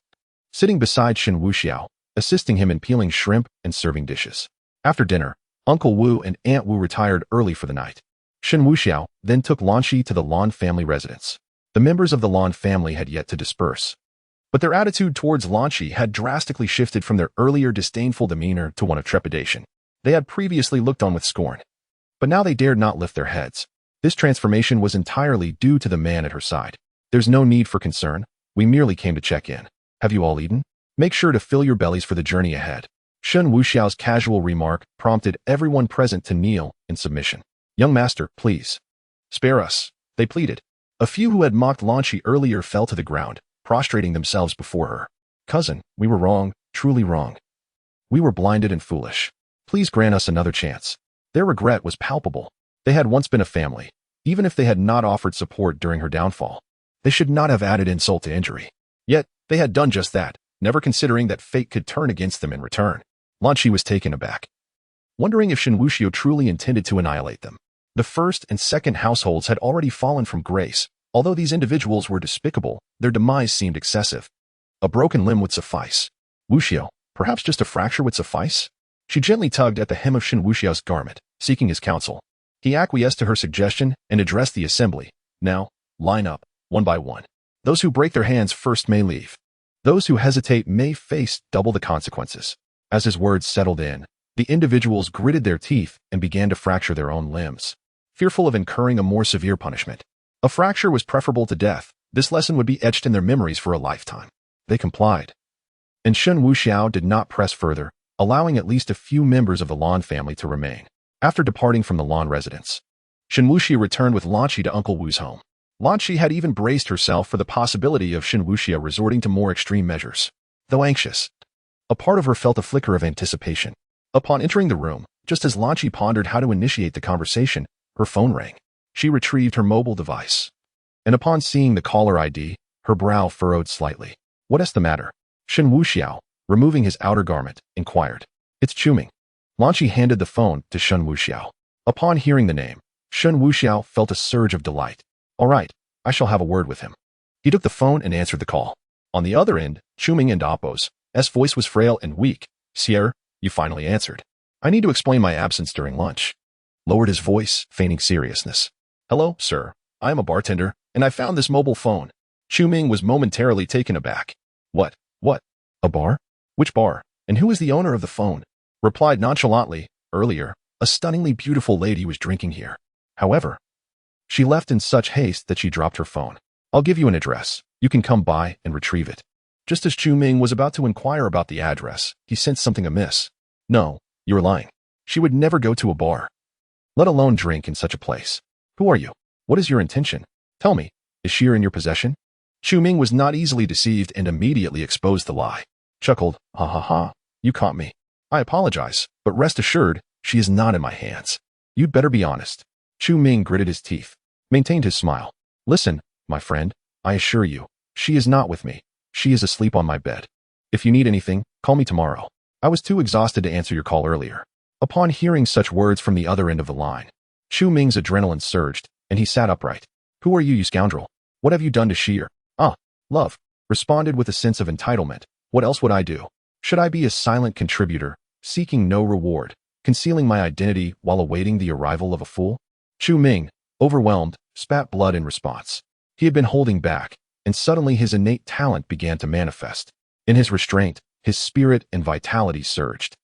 sitting beside Shen Wuxiao, assisting him in peeling shrimp and serving dishes. After dinner, Uncle Wu and Aunt Wu retired early for the night. Shen Wuxiao then took Lan Shi to the Lan family residence. The members of the Lan family had yet to disperse, but their attitude towards Lan Shi had drastically shifted from their earlier disdainful demeanor to one of trepidation. They had previously looked on with scorn, but now they dared not lift their heads. This transformation was entirely due to the man at her side. There's no need for concern. We merely came to check in. Have you all eaten? Make sure to fill your bellies for the journey ahead. Shen Wuxiao's casual remark prompted everyone present to kneel in submission. Young master, please. Spare us, they pleaded. A few who had mocked Lan Shi earlier fell to the ground, prostrating themselves before her. Cousin, we were wrong, truly wrong. We were blinded and foolish. Please grant us another chance. Their regret was palpable. They had once been a family. Even if they had not offered support during her downfall, they should not have added insult to injury. Yet, they had done just that, never considering that fate could turn against them in return. Lan Shi was taken aback, wondering if Shen Wuxiao truly intended to annihilate them. The first and second households had already fallen from grace. Although these individuals were despicable, their demise seemed excessive. A broken limb would suffice. Wuxiao, perhaps just a fracture would suffice? She gently tugged at the hem of Shen Wuxiao's garment, seeking his counsel. He acquiesced to her suggestion and addressed the assembly. Now, line up, one by one. Those who break their hands first may leave. Those who hesitate may face double the consequences. As his words settled in, the individuals gritted their teeth and began to fracture their own limbs, fearful of incurring a more severe punishment. A fracture was preferable to death. This lesson would be etched in their memories for a lifetime. They complied. And Shen Wuxiao did not press further, allowing at least a few members of the Lan family to remain. After departing from the Lan residence, Shen Wuxiao returned with Lan Shi to Uncle Wu's home. Lan Shi had even braced herself for the possibility of Shen Wuxiao resorting to more extreme measures. Though anxious, a part of her felt a flicker of anticipation. Upon entering the room, just as Lan Shi pondered how to initiate the conversation, her phone rang. She retrieved her mobile device, and upon seeing the caller ID, her brow furrowed slightly. What is the matter? Shen Wuxiao, removing his outer garment, inquired. It's Chu Ming. Lan Shi handed the phone to Shen Wuxiao. Upon hearing the name, Shen Wuxiao felt a surge of delight. All right, I shall have a word with him. He took the phone and answered the call. On the other end, Chu Ming and Appo's voice was frail and weak. Sir, you finally answered. I need to explain my absence during lunch. Lowered his voice, feigning seriousness. Hello, sir. I am a bartender, and I found this mobile phone. Chu Ming was momentarily taken aback. What? A bar? Which bar? And who is the owner of the phone? Replied nonchalantly. Earlier, a stunningly beautiful lady was drinking here. However, she left in such haste that she dropped her phone. I'll give you an address. You can come by and retrieve it. Just as Chu Ming was about to inquire about the address, he sensed something amiss. No, you're lying. She would never go to a bar, let alone drink in such a place. Who are you? What is your intention? Tell me, is she in your possession? Chu Ming was not easily deceived and immediately exposed the lie. Chuckled, ha ha ha, you caught me. I apologize, but rest assured, she is not in my hands. You'd better be honest. Chu Ming gritted his teeth, maintained his smile. Listen, my friend, I assure you, she is not with me. She is asleep on my bed. If you need anything, Call me tomorrow. I was too exhausted to answer your call earlier. Upon hearing such words from the other end of the line, Chu Ming's adrenaline surged, and he sat upright. Who are you, you scoundrel? What have you done to Sheer? Ah, love. Responded with a sense of entitlement. What else would I do? Should I be a silent contributor, seeking no reward, concealing my identity while awaiting the arrival of a fool? Chu Ming, overwhelmed, spat blood in response. He had been holding back, and suddenly his innate talent began to manifest. In his restraint, his spirit and vitality surged.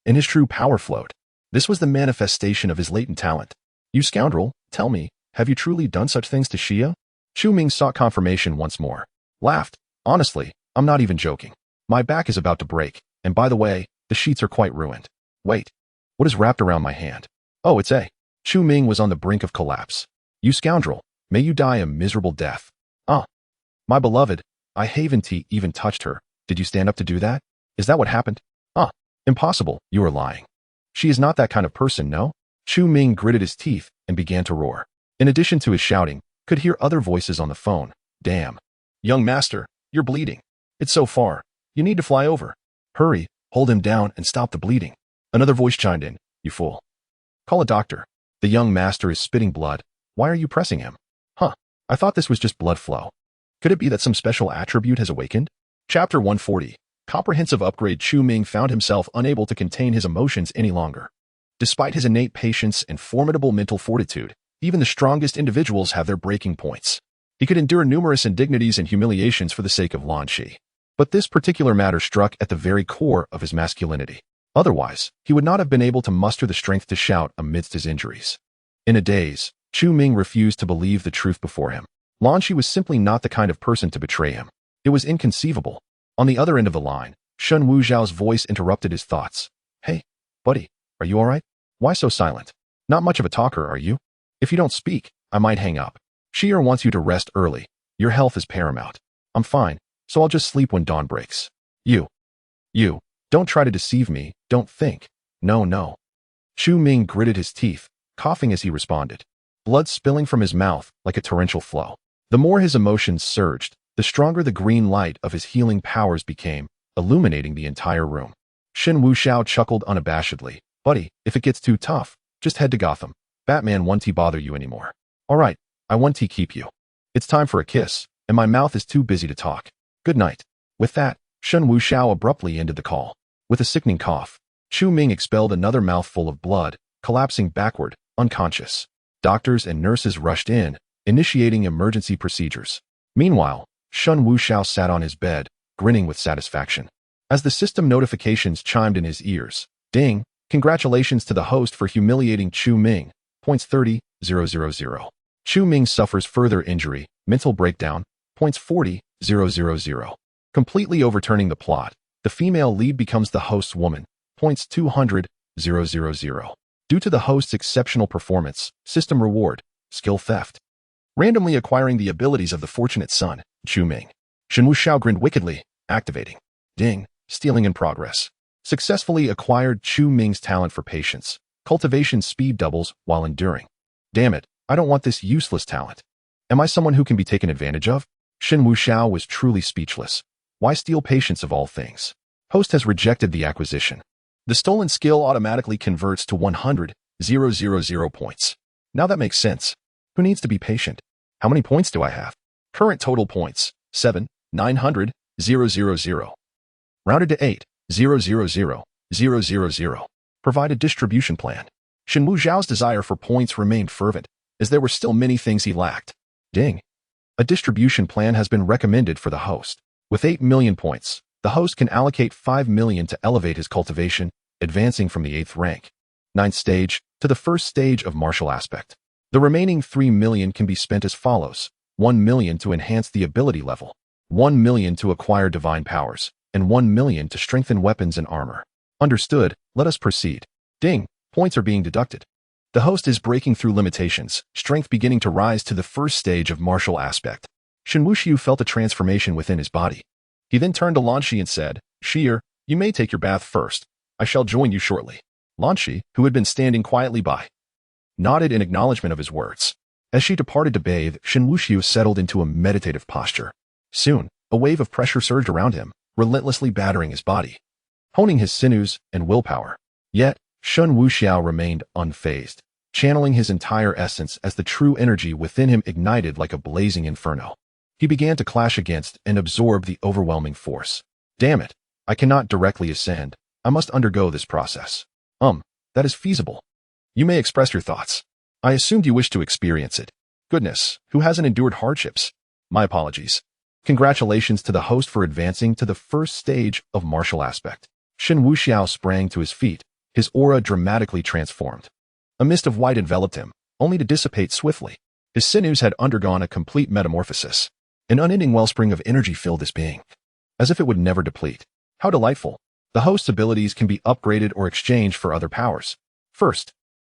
In his true power flowed. This was the manifestation of his latent talent. You scoundrel, tell me, have you truly done such things to Xia? Chu Ming sought confirmation once more. Laughed. Honestly, I'm not even joking. My back is about to break, and by the way, the sheets are quite ruined. Wait. What is wrapped around my hand? Oh, it's a. Chu Ming was on the brink of collapse. You scoundrel, may you die a miserable death. Ah. My beloved, I haven't even touched her. Did you stand up to do that? Is that what happened? Ah. Impossible, you are lying. She is not that kind of person, no? Chu Ming gritted his teeth and began to roar. In addition to his shouting, could hear other voices on the phone. Damn. Young master, you're bleeding. It's so far. You need to fly over. Hurry, hold him down and stop the bleeding. Another voice chimed in. You fool. Call a doctor. The young master is spitting blood. Why are you pressing him? Huh. I thought this was just blood flow. Could it be that some special attribute has awakened? Chapter 140. Comprehensive upgrade. Chu Ming found himself unable to contain his emotions any longer. Despite his innate patience and formidable mental fortitude, even the strongest individuals have their breaking points. He could endure numerous indignities and humiliations for the sake of Lan Shi. But this particular matter struck at the very core of his masculinity. Otherwise, he would not have been able to muster the strength to shout amidst his injuries. In a daze, Chu Ming refused to believe the truth before him. Lan Shi was simply not the kind of person to betray him. It was inconceivable. On the other end of the line, Shen Wuxiao's voice interrupted his thoughts. Hey, buddy, are you alright? Why so silent? Not much of a talker, are you? If you don't speak, I might hang up. Sheer wants you to rest early. Your health is paramount. I'm fine, so I'll just sleep when dawn breaks. You, don't try to deceive me, don't think. No. Chu Ming gritted his teeth, coughing as he responded. Blood spilling from his mouth like a torrential flow. The more his emotions surged, the stronger the green light of his healing powers became, illuminating the entire room. Shen Wuxiao chuckled unabashedly. Buddy, if it gets too tough, just head to Gotham. Batman won't bother you anymore. Alright, I won't keep you. It's time for a kiss, and my mouth is too busy to talk. Good night. With that, Shen Wuxiao abruptly ended the call. With a sickening cough, Chu Ming expelled another mouthful of blood, collapsing backward, unconscious. Doctors and nurses rushed in, initiating emergency procedures. Meanwhile, Shen Wuxiao sat on his bed, grinning with satisfaction. As the system notifications chimed in his ears, ding, congratulations to the host for humiliating Chu Ming, points 30,000. Chu Ming suffers further injury, mental breakdown, points 40,000. Completely overturning the plot, the female lead becomes the host's woman, points 200,000. Due to the host's exceptional performance, system reward, skill theft. Randomly acquiring the abilities of the fortunate son, Chu Ming. Shen Wuxiao grinned wickedly, activating. Ding, stealing in progress. Successfully acquired Chu Ming's talent for patience. Cultivation speed doubles while enduring. Damn it, I don't want this useless talent. Am I someone who can be taken advantage of? Shen Wuxiao was truly speechless. Why steal patience of all things? Host has rejected the acquisition. The stolen skill automatically converts to 100,000 points. Now that makes sense. Who needs to be patient? How many points do I have? Current total points, 7,900,000. Rounded to 8,000,000. Provide a distribution plan. Shen Wuxiao's desire for points remained fervent, as there were still many things he lacked. Ding. A distribution plan has been recommended for the host. With 8 million points, the host can allocate 5 million to elevate his cultivation, advancing from the 8th rank, 9th stage, to the 1st stage of martial aspect. The remaining 3 million can be spent as follows: 1 million to enhance the ability level, 1 million to acquire divine powers, and 1 million to strengthen weapons and armor. Understood, let us proceed. Ding, points are being deducted. The host is breaking through limitations, strength beginning to rise to the 1st stage of martial aspect. Shen Wuxiao felt a transformation within his body. He then turned to Lan Shi and said, Sheer, you may take your bath first. I shall join you shortly. Lan Shi, who had been standing quietly by, nodded in acknowledgement of his words. As she departed to bathe, Shen Wuxiao settled into a meditative posture. Soon, a wave of pressure surged around him, relentlessly battering his body. honing his sinews and willpower. Yet, Shen Wuxiao remained unfazed, channeling his entire essence as the true energy within him ignited like a blazing inferno. He began to clash against and absorb the overwhelming force. Damn it, I cannot directly ascend. I must undergo this process. That is feasible. You may express your thoughts. I assumed you wished to experience it. Goodness, who hasn't endured hardships? My apologies. Congratulations to the host for advancing to the first stage of martial aspect. Shen Wuxiao sprang to his feet, his aura dramatically transformed. A mist of white enveloped him, only to dissipate swiftly. His sinews had undergone a complete metamorphosis. An unending wellspring of energy filled his being, as if it would never deplete. How delightful. The host's abilities can be upgraded or exchanged for other powers. First,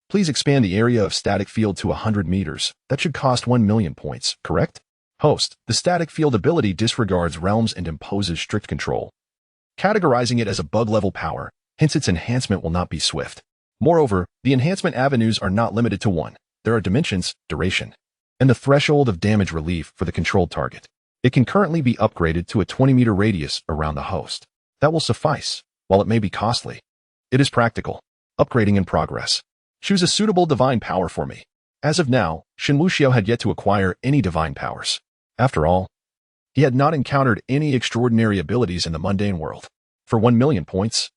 please expand the area of static field to 100 meters. That should cost 1 million points, correct? Host, the static field ability disregards realms and imposes strict control, categorizing it as a bug-level power, hence its enhancement will not be swift. Moreover, the enhancement avenues are not limited to one. There are dimensions, duration, and the threshold of damage relief for the controlled target. It can currently be upgraded to a 20-meter radius around the host. That will suffice, while it may be costly. It is practical. Upgrading in progress. Choose a suitable divine power for me. As of now, Shen Wuxiao had yet to acquire any divine powers. After all, he had not encountered any extraordinary abilities in the mundane world. For 1 million points,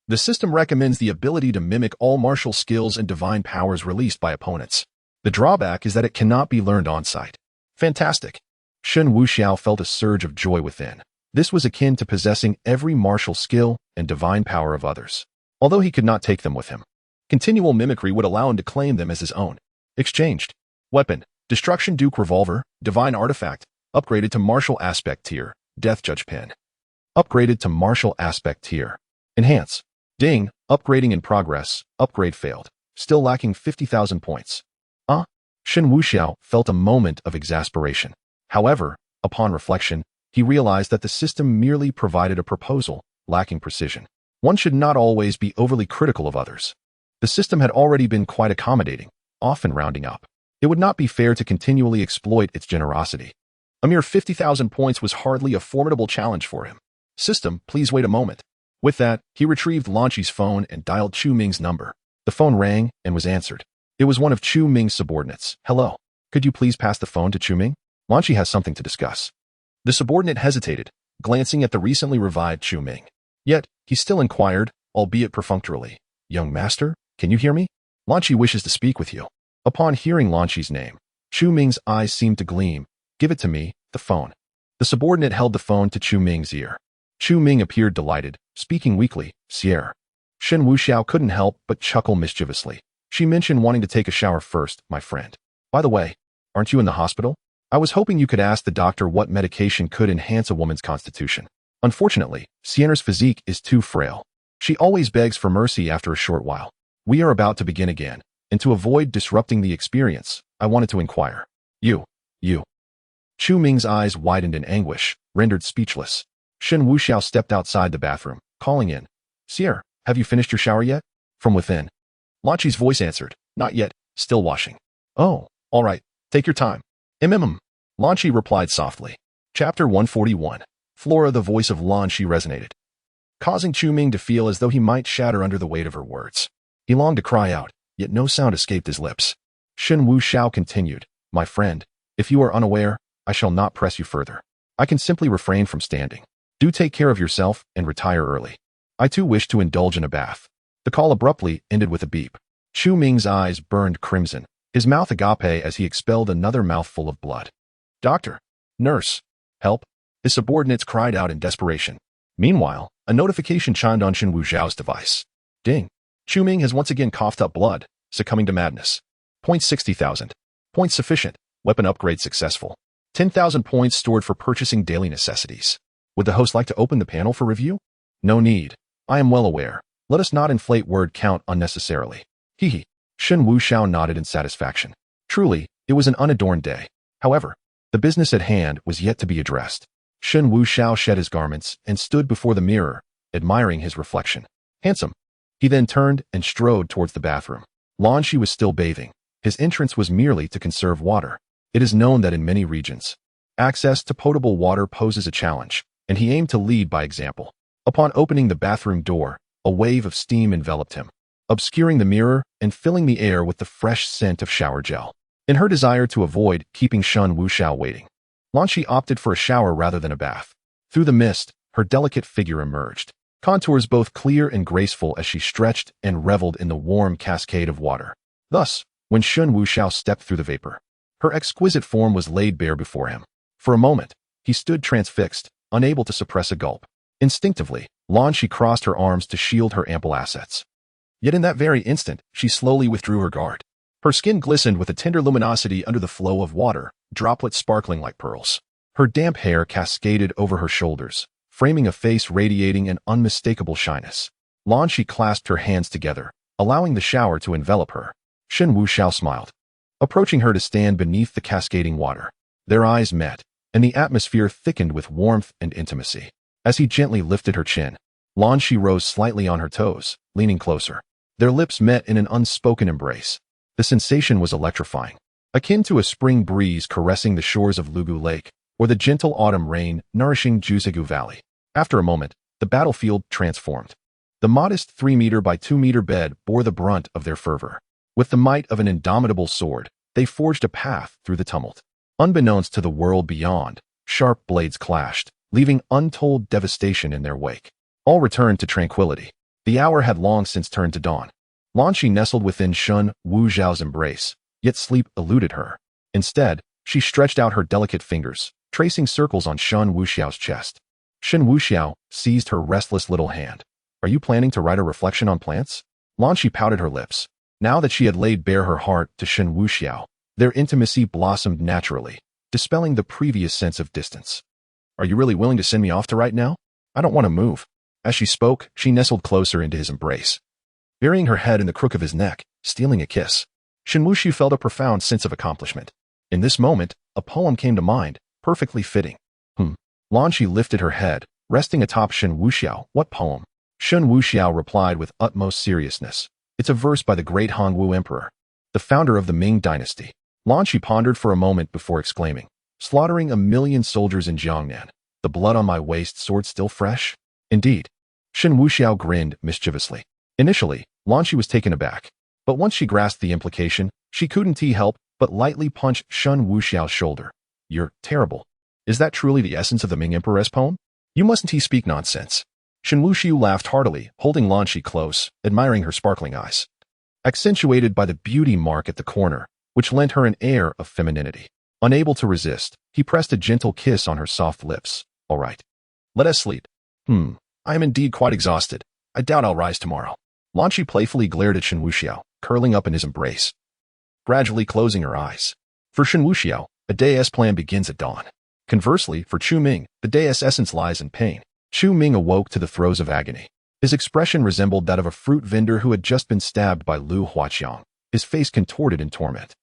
the system recommends the ability to mimic all martial skills and divine powers released by opponents. The drawback is that it cannot be learned on-site. Fantastic. Shen Wuxiao felt a surge of joy within. This was akin to possessing every martial skill and divine power of others, although he could not take them with him. Continual mimicry would allow him to claim them as his own. Exchanged. Weapon. Destruction Duke Revolver. Divine Artifact. Upgraded to Martial Aspect Tier. Death Judge Pin. Upgraded to Martial Aspect Tier. Enhance. Ding. Upgrading in progress. Upgrade failed. Still lacking 50,000 points. Shen Wuxiao felt a moment of exasperation. However, upon reflection, he realized that the system merely provided a proposal, lacking precision. One should not always be overly critical of others. The system had already been quite accommodating, often rounding up. It would not be fair to continually exploit its generosity. A mere 50,000 points was hardly a formidable challenge for him. System, please wait a moment. With that, he retrieved Lanqi's phone and dialed Chu Ming's number. The phone rang and was answered. It was one of Chu Ming's subordinates. Hello. Could you please pass the phone to Chu Ming? Lanqi has something to discuss. The subordinate hesitated, glancing at the recently revived Chu Ming. Yet, he still inquired, albeit perfunctorily. Young master, can you hear me? Lanqi wishes to speak with you. Upon hearing Lanqi's name, Chu Ming's eyes seemed to gleam. Give it to me, the phone. The subordinate held the phone to Chu Ming's ear. Chu Ming appeared delighted, speaking weakly. Sierra. Shen Wuxiao couldn't help but chuckle mischievously. She mentioned wanting to take a shower first, my friend. By the way, aren't you in the hospital? I was hoping you could ask the doctor what medication could enhance a woman's constitution. Unfortunately, Sienna's physique is too frail. She always begs for mercy after a short while. We are about to begin again, and to avoid disrupting the experience, I wanted to inquire. You. Chu Ming's eyes widened in anguish, rendered speechless. Shen Wuxiao stepped outside the bathroom, calling in. Sierra, have you finished your shower yet? From within. Lanqi's voice answered. Not yet, still washing. Oh, all right, take your time. Lanqi replied softly. Chapter 141. Flora, the voice of Lanqi resonated, causing Chu Ming to feel as though he might shatter under the weight of her words. He longed to cry out, yet no sound escaped his lips. Shen Wuxiao continued. My friend, if you are unaware, I shall not press you further. I can simply refrain from standing. Do take care of yourself and retire early. I too wish to indulge in a bath. The call abruptly ended with a beep. Chu Ming's eyes burned crimson, his mouth agape as he expelled another mouthful of blood. Doctor, nurse, help, his subordinates cried out in desperation. Meanwhile, a notification chimed on Shen Wuxiao's device. Ding. Chu Ming has once again coughed up blood, succumbing to madness. Points 60,000. Points sufficient. Weapon upgrade successful. 10,000 points stored for purchasing daily necessities. Would the host like to open the panel for review? No need. I am well aware. Let us not inflate word count unnecessarily. Hee. Shen Wuxiao nodded in satisfaction. Truly, it was an unadorned day. However, the business at hand was yet to be addressed. Shen Wuxiao shed his garments and stood before the mirror, admiring his reflection. Handsome. He then turned and strode towards the bathroom. Lanqi was still bathing. His entrance was merely to conserve water. It is known that in many regions, access to potable water poses a challenge, and he aimed to lead by example. Upon opening the bathroom door, a wave of steam enveloped him, obscuring the mirror and filling the air with the fresh scent of shower gel. In her desire to avoid keeping Shen Wuxiao waiting, Lanqi opted for a shower rather than a bath. Through the mist, her delicate figure emerged, contours both clear and graceful as she stretched and reveled in the warm cascade of water. Thus, when Shen Wuxiao stepped through the vapor, her exquisite form was laid bare before him. For a moment, he stood transfixed, unable to suppress a gulp. Instinctively, Lanqi crossed her arms to shield her ample assets. Yet in that very instant, she slowly withdrew her guard. Her skin glistened with a tender luminosity under the flow of water, droplets sparkling like pearls. Her damp hair cascaded over her shoulders, framing a face radiating an unmistakable shyness. Lanqi clasped her hands together, allowing the shower to envelop her. Shen Wuxiao smiled, approaching her to stand beneath the cascading water. Their eyes met, and the atmosphere thickened with warmth and intimacy. As he gently lifted her chin, Lanqi rose slightly on her toes, leaning closer. Their lips met in an unspoken embrace. The sensation was electrifying, akin to a spring breeze caressing the shores of Lugu Lake, or the gentle autumn rain nourishing Juzegu Valley. After a moment, the battlefield transformed. The modest 3-meter by 2-meter bed bore the brunt of their fervor. With the might of an indomitable sword, they forged a path through the tumult. Unbeknownst to the world beyond, sharp blades clashed, leaving untold devastation in their wake. All returned to tranquility. The hour had long since turned to dawn. Lanqi nestled within Shen Wuxiao's embrace, yet sleep eluded her. Instead, she stretched out her delicate fingers, tracing circles on Shen Wuxiao's chest. Shen Wuxiao seized her restless little hand. Are you planning to write a reflection on plants? Lanqi pouted her lips. Now that she had laid bare her heart to Shen Wuxiao, their intimacy blossomed naturally, dispelling the previous sense of distance. Are you really willing to send me off to write now? I don't want to move. As she spoke, she nestled closer into his embrace, burying her head in the crook of his neck, stealing a kiss. Shen Wuxiao felt a profound sense of accomplishment. In this moment, a poem came to mind, perfectly fitting. Lanqi lifted her head, resting atop Shen Wuxiao. What poem? Shen Wuxiao replied with utmost seriousness. It's a verse by the great Hongwu Emperor, the founder of the Ming dynasty. Lanqi pondered for a moment before exclaiming, slaughtering 1,000,000 soldiers in Jiangnan. The blood on my waist sword still fresh? Indeed. Shen Wuxiao grinned mischievously. Initially, Lanqi was taken aback, but once she grasped the implication, she couldn't help but lightly punch Shen Wuxiao's shoulder. You're terrible. Is that truly the essence of the Ming Emperor's poem? You mustn't speak nonsense. Shen Wuxiao laughed heartily, holding Lanqi close, admiring her sparkling eyes, accentuated by the beauty mark at the corner, which lent her an air of femininity. Unable to resist, he pressed a gentle kiss on her soft lips. All right. Let us sleep. I am indeed quite exhausted. I doubt I'll rise tomorrow. Lanqi playfully glared at Shen Wuxiao, curling up in his embrace, gradually closing her eyes. For Shen Wuxiao, a day's plan begins at dawn. Conversely, for Chu Ming, the day's essence lies in pain. Chu Ming awoke to the throes of agony. His expression resembled that of a fruit vendor who had just been stabbed by Lu Huaqiang, his face contorted in torment.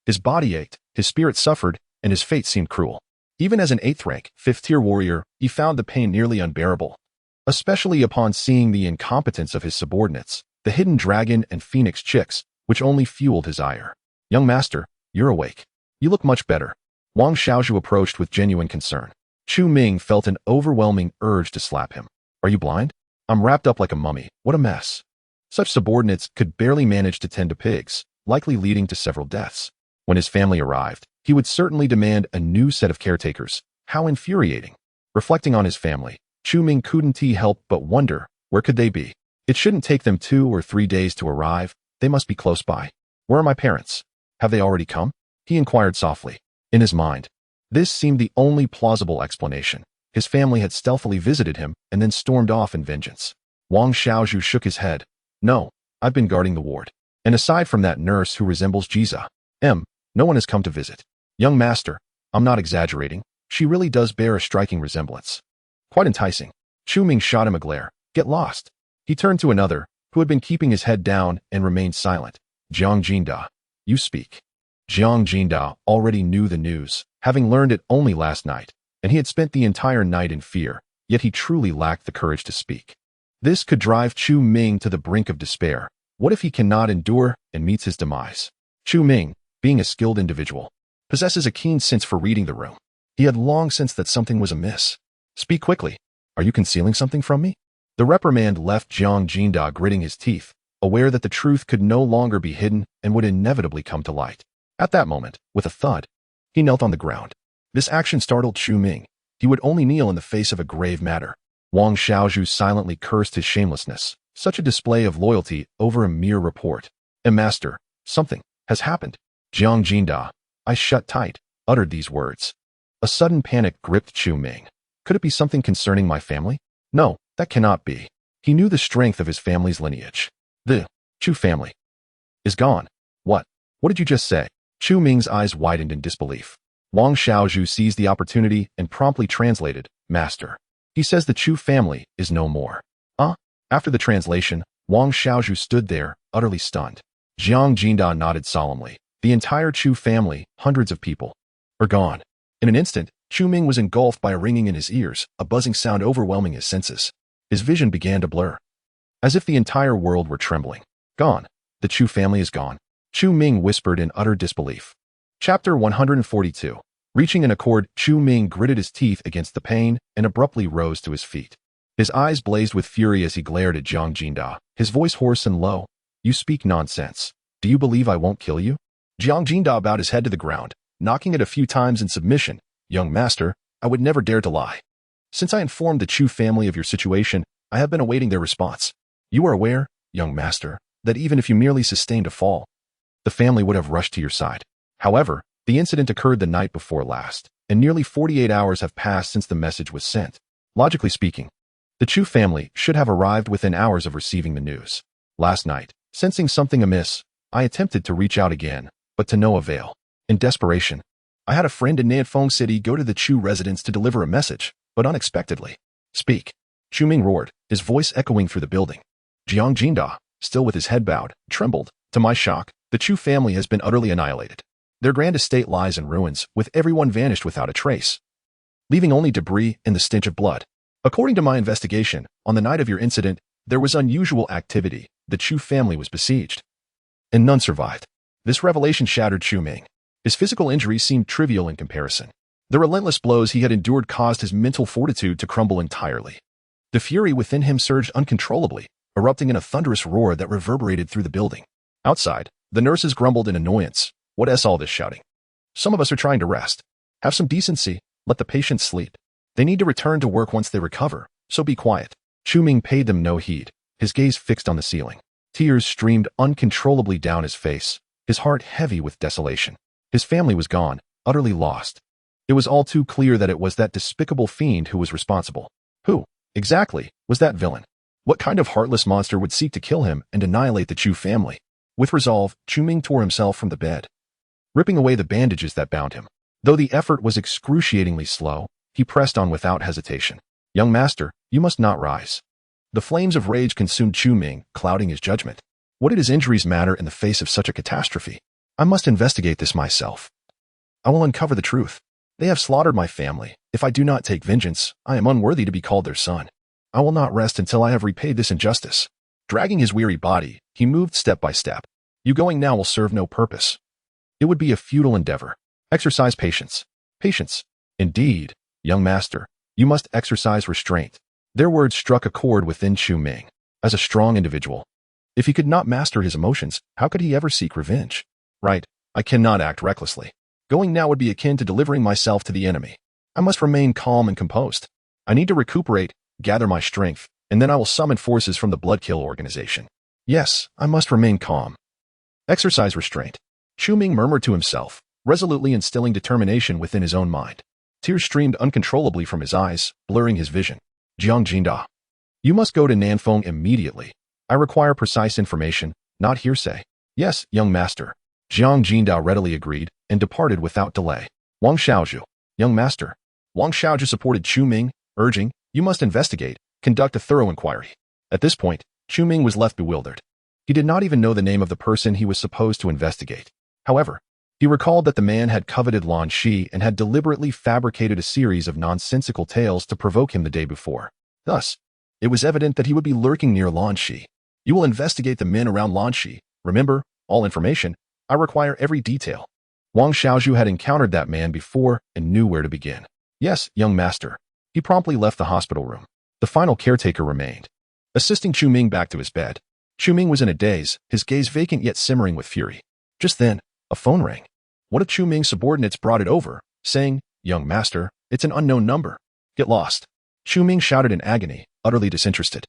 His body ached, his spirit suffered, and his fate seemed cruel. Even as an 8th-rank, 5th-tier warrior, he found the pain nearly unbearable, especially upon seeing the incompetence of his subordinates, the hidden dragon and phoenix chicks, which only fueled his ire. Young master, you're awake. You look much better. Wang Xiaozhu approached with genuine concern. Chu Ming felt an overwhelming urge to slap him. Are you blind? I'm wrapped up like a mummy. What a mess. Such subordinates could barely manage to tend to pigs, likely leading to several deaths. When his family arrived, he would certainly demand a new set of caretakers. How infuriating. Reflecting on his family, Chu Ming couldn't help but wonder, where could they be? It shouldn't take them 2 or 3 days to arrive. They must be close by. Where are my parents? Have they already come? He inquired softly. In his mind, this seemed the only plausible explanation. His family had stealthily visited him and then stormed off in vengeance. Wang Xiaozhu shook his head. No, I've been guarding the ward. And aside from that nurse who resembles Jiza, no one has come to visit. Young master, I'm not exaggerating. She really does bear a striking resemblance. Quite enticing. Chu Ming shot him a glare. Get lost. He turned to another, who had been keeping his head down and remained silent. Jiang Jinda, you speak. Jiang Jinda already knew the news, having learned it only last night, and he had spent the entire night in fear, yet he truly lacked the courage to speak. This could drive Chu Ming to the brink of despair. What if he cannot endure and meets his demise? Chu Ming, being a skilled individual, possesses a keen sense for reading the room. He had long sensed that something was amiss. Speak quickly. Are you concealing something from me? The reprimand left Jiang Jinda gritting his teeth, aware that the truth could no longer be hidden and would inevitably come to light. At that moment, with a thud, he knelt on the ground. This action startled Chu Ming. He would only kneel in the face of a grave matter. Wang Xiaozhu silently cursed his shamelessness, such a display of loyalty over a mere report. Master, something has happened. Jiang Jinda, eyes shut tight, uttered these words. A sudden panic gripped Chu Ming. Could it be something concerning my family? No, that cannot be. He knew the strength of his family's lineage. The Chu family is gone. What? What did you just say? Chu Ming's eyes widened in disbelief. Wang Xiaozhu seized the opportunity and promptly translated, Master. He says the Chu family is no more. After the translation, Wang Xiaozhu stood there, utterly stunned. Jiang Jinda nodded solemnly. The entire Chu family, hundreds of people, are gone. In an instant, Chu Ming was engulfed by a ringing in his ears, a buzzing sound overwhelming his senses. His vision began to blur, as if the entire world were trembling. Gone. The Chu family is gone. Chu Ming whispered in utter disbelief. Chapter 142. Reaching an accord, Chu Ming gritted his teeth against the pain and abruptly rose to his feet. His eyes blazed with fury as he glared at Jiang Jinda, his voice hoarse and low. You speak nonsense. Do you believe I won't kill you? Jiang Jinda bowed his head to the ground, knocking it a few times in submission. Young master, I would never dare to lie. Since I informed the Chu family of your situation, I have been awaiting their response. You are aware, young master, that even if you merely sustained a fall, the family would have rushed to your side. However, the incident occurred the night before last, and nearly 48 hours have passed since the message was sent. Logically speaking, the Chu family should have arrived within hours of receiving the news. Last night, sensing something amiss, I attempted to reach out again, but to no avail. In desperation, I had a friend in Nanfeng City go to the Chu residence to deliver a message, but unexpectedly. Speak. Chu Ming roared, his voice echoing through the building. Jiang Jinda, still with his head bowed, trembled. To my shock, the Chu family has been utterly annihilated. Their grand estate lies in ruins, with everyone vanished without a trace, leaving only debris and the stench of blood. According to my investigation, on the night of your incident, there was unusual activity. The Chu family was besieged, and none survived. This revelation shattered Chu Ming. His physical injuries seemed trivial in comparison. The relentless blows he had endured caused his mental fortitude to crumble entirely. The fury within him surged uncontrollably, erupting in a thunderous roar that reverberated through the building. Outside, the nurses grumbled in annoyance. What is all this shouting? Some of us are trying to rest. Have some decency. Let the patients sleep. They need to return to work once they recover, so be quiet. Chu Ming paid them no heed, his gaze fixed on the ceiling. Tears streamed uncontrollably down his face, his heart heavy with desolation. His family was gone, utterly lost. It was all too clear that it was that despicable fiend who was responsible. Who, exactly, was that villain? What kind of heartless monster would seek to kill him and annihilate the Chu family? With resolve, Chu Ming tore himself from the bed, ripping away the bandages that bound him. Though the effort was excruciatingly slow, he pressed on without hesitation. Young master, you must not rise. The flames of rage consumed Chu Ming, clouding his judgment. What did his injuries matter in the face of such a catastrophe? I must investigate this myself. I will uncover the truth. They have slaughtered my family. If I do not take vengeance, I am unworthy to be called their son. I will not rest until I have repaid this injustice. Dragging his weary body, he moved step by step. You going now will serve no purpose. It would be a futile endeavor. Exercise patience. Patience. Indeed, young master, you must exercise restraint. Their words struck a chord within Chu Ming. As a strong individual, if he could not master his emotions, how could he ever seek revenge? Right, I cannot act recklessly. Going now would be akin to delivering myself to the enemy. I must remain calm and composed. I need to recuperate, gather my strength, and then I will summon forces from the Bloodkill organization. Yes, I must remain calm. Exercise restraint. Chu Ming murmured to himself, resolutely instilling determination within his own mind. Tears streamed uncontrollably from his eyes, blurring his vision. Jiang Jinda, you must go to Nanfeng immediately. I require precise information, not hearsay. Yes, young master. Jiang Jinda readily agreed and departed without delay. Wang Xiaozhu, young master. Wang Xiaozhu supported Chu Ming, urging, you must investigate, conduct a thorough inquiry. At this point, Chu Ming was left bewildered. He did not even know the name of the person he was supposed to investigate. However, he recalled that the man had coveted Lan Shi and had deliberately fabricated a series of nonsensical tales to provoke him the day before. Thus, it was evident that he would be lurking near Lan Shi. You will investigate the men around Lan Shi. Remember, all information. I require every detail. Wang Xiaozhu had encountered that man before and knew where to begin. Yes, young master. He promptly left the hospital room. The final caretaker remained. assisting Chu Ming back to his bed. Chu Ming was in a daze, his gaze vacant yet simmering with fury. Just then, a phone rang. One of Chu Ming's subordinates brought it over, saying, "Young master, it's an unknown number. Get lost." Chu Ming shouted in agony, utterly disinterested.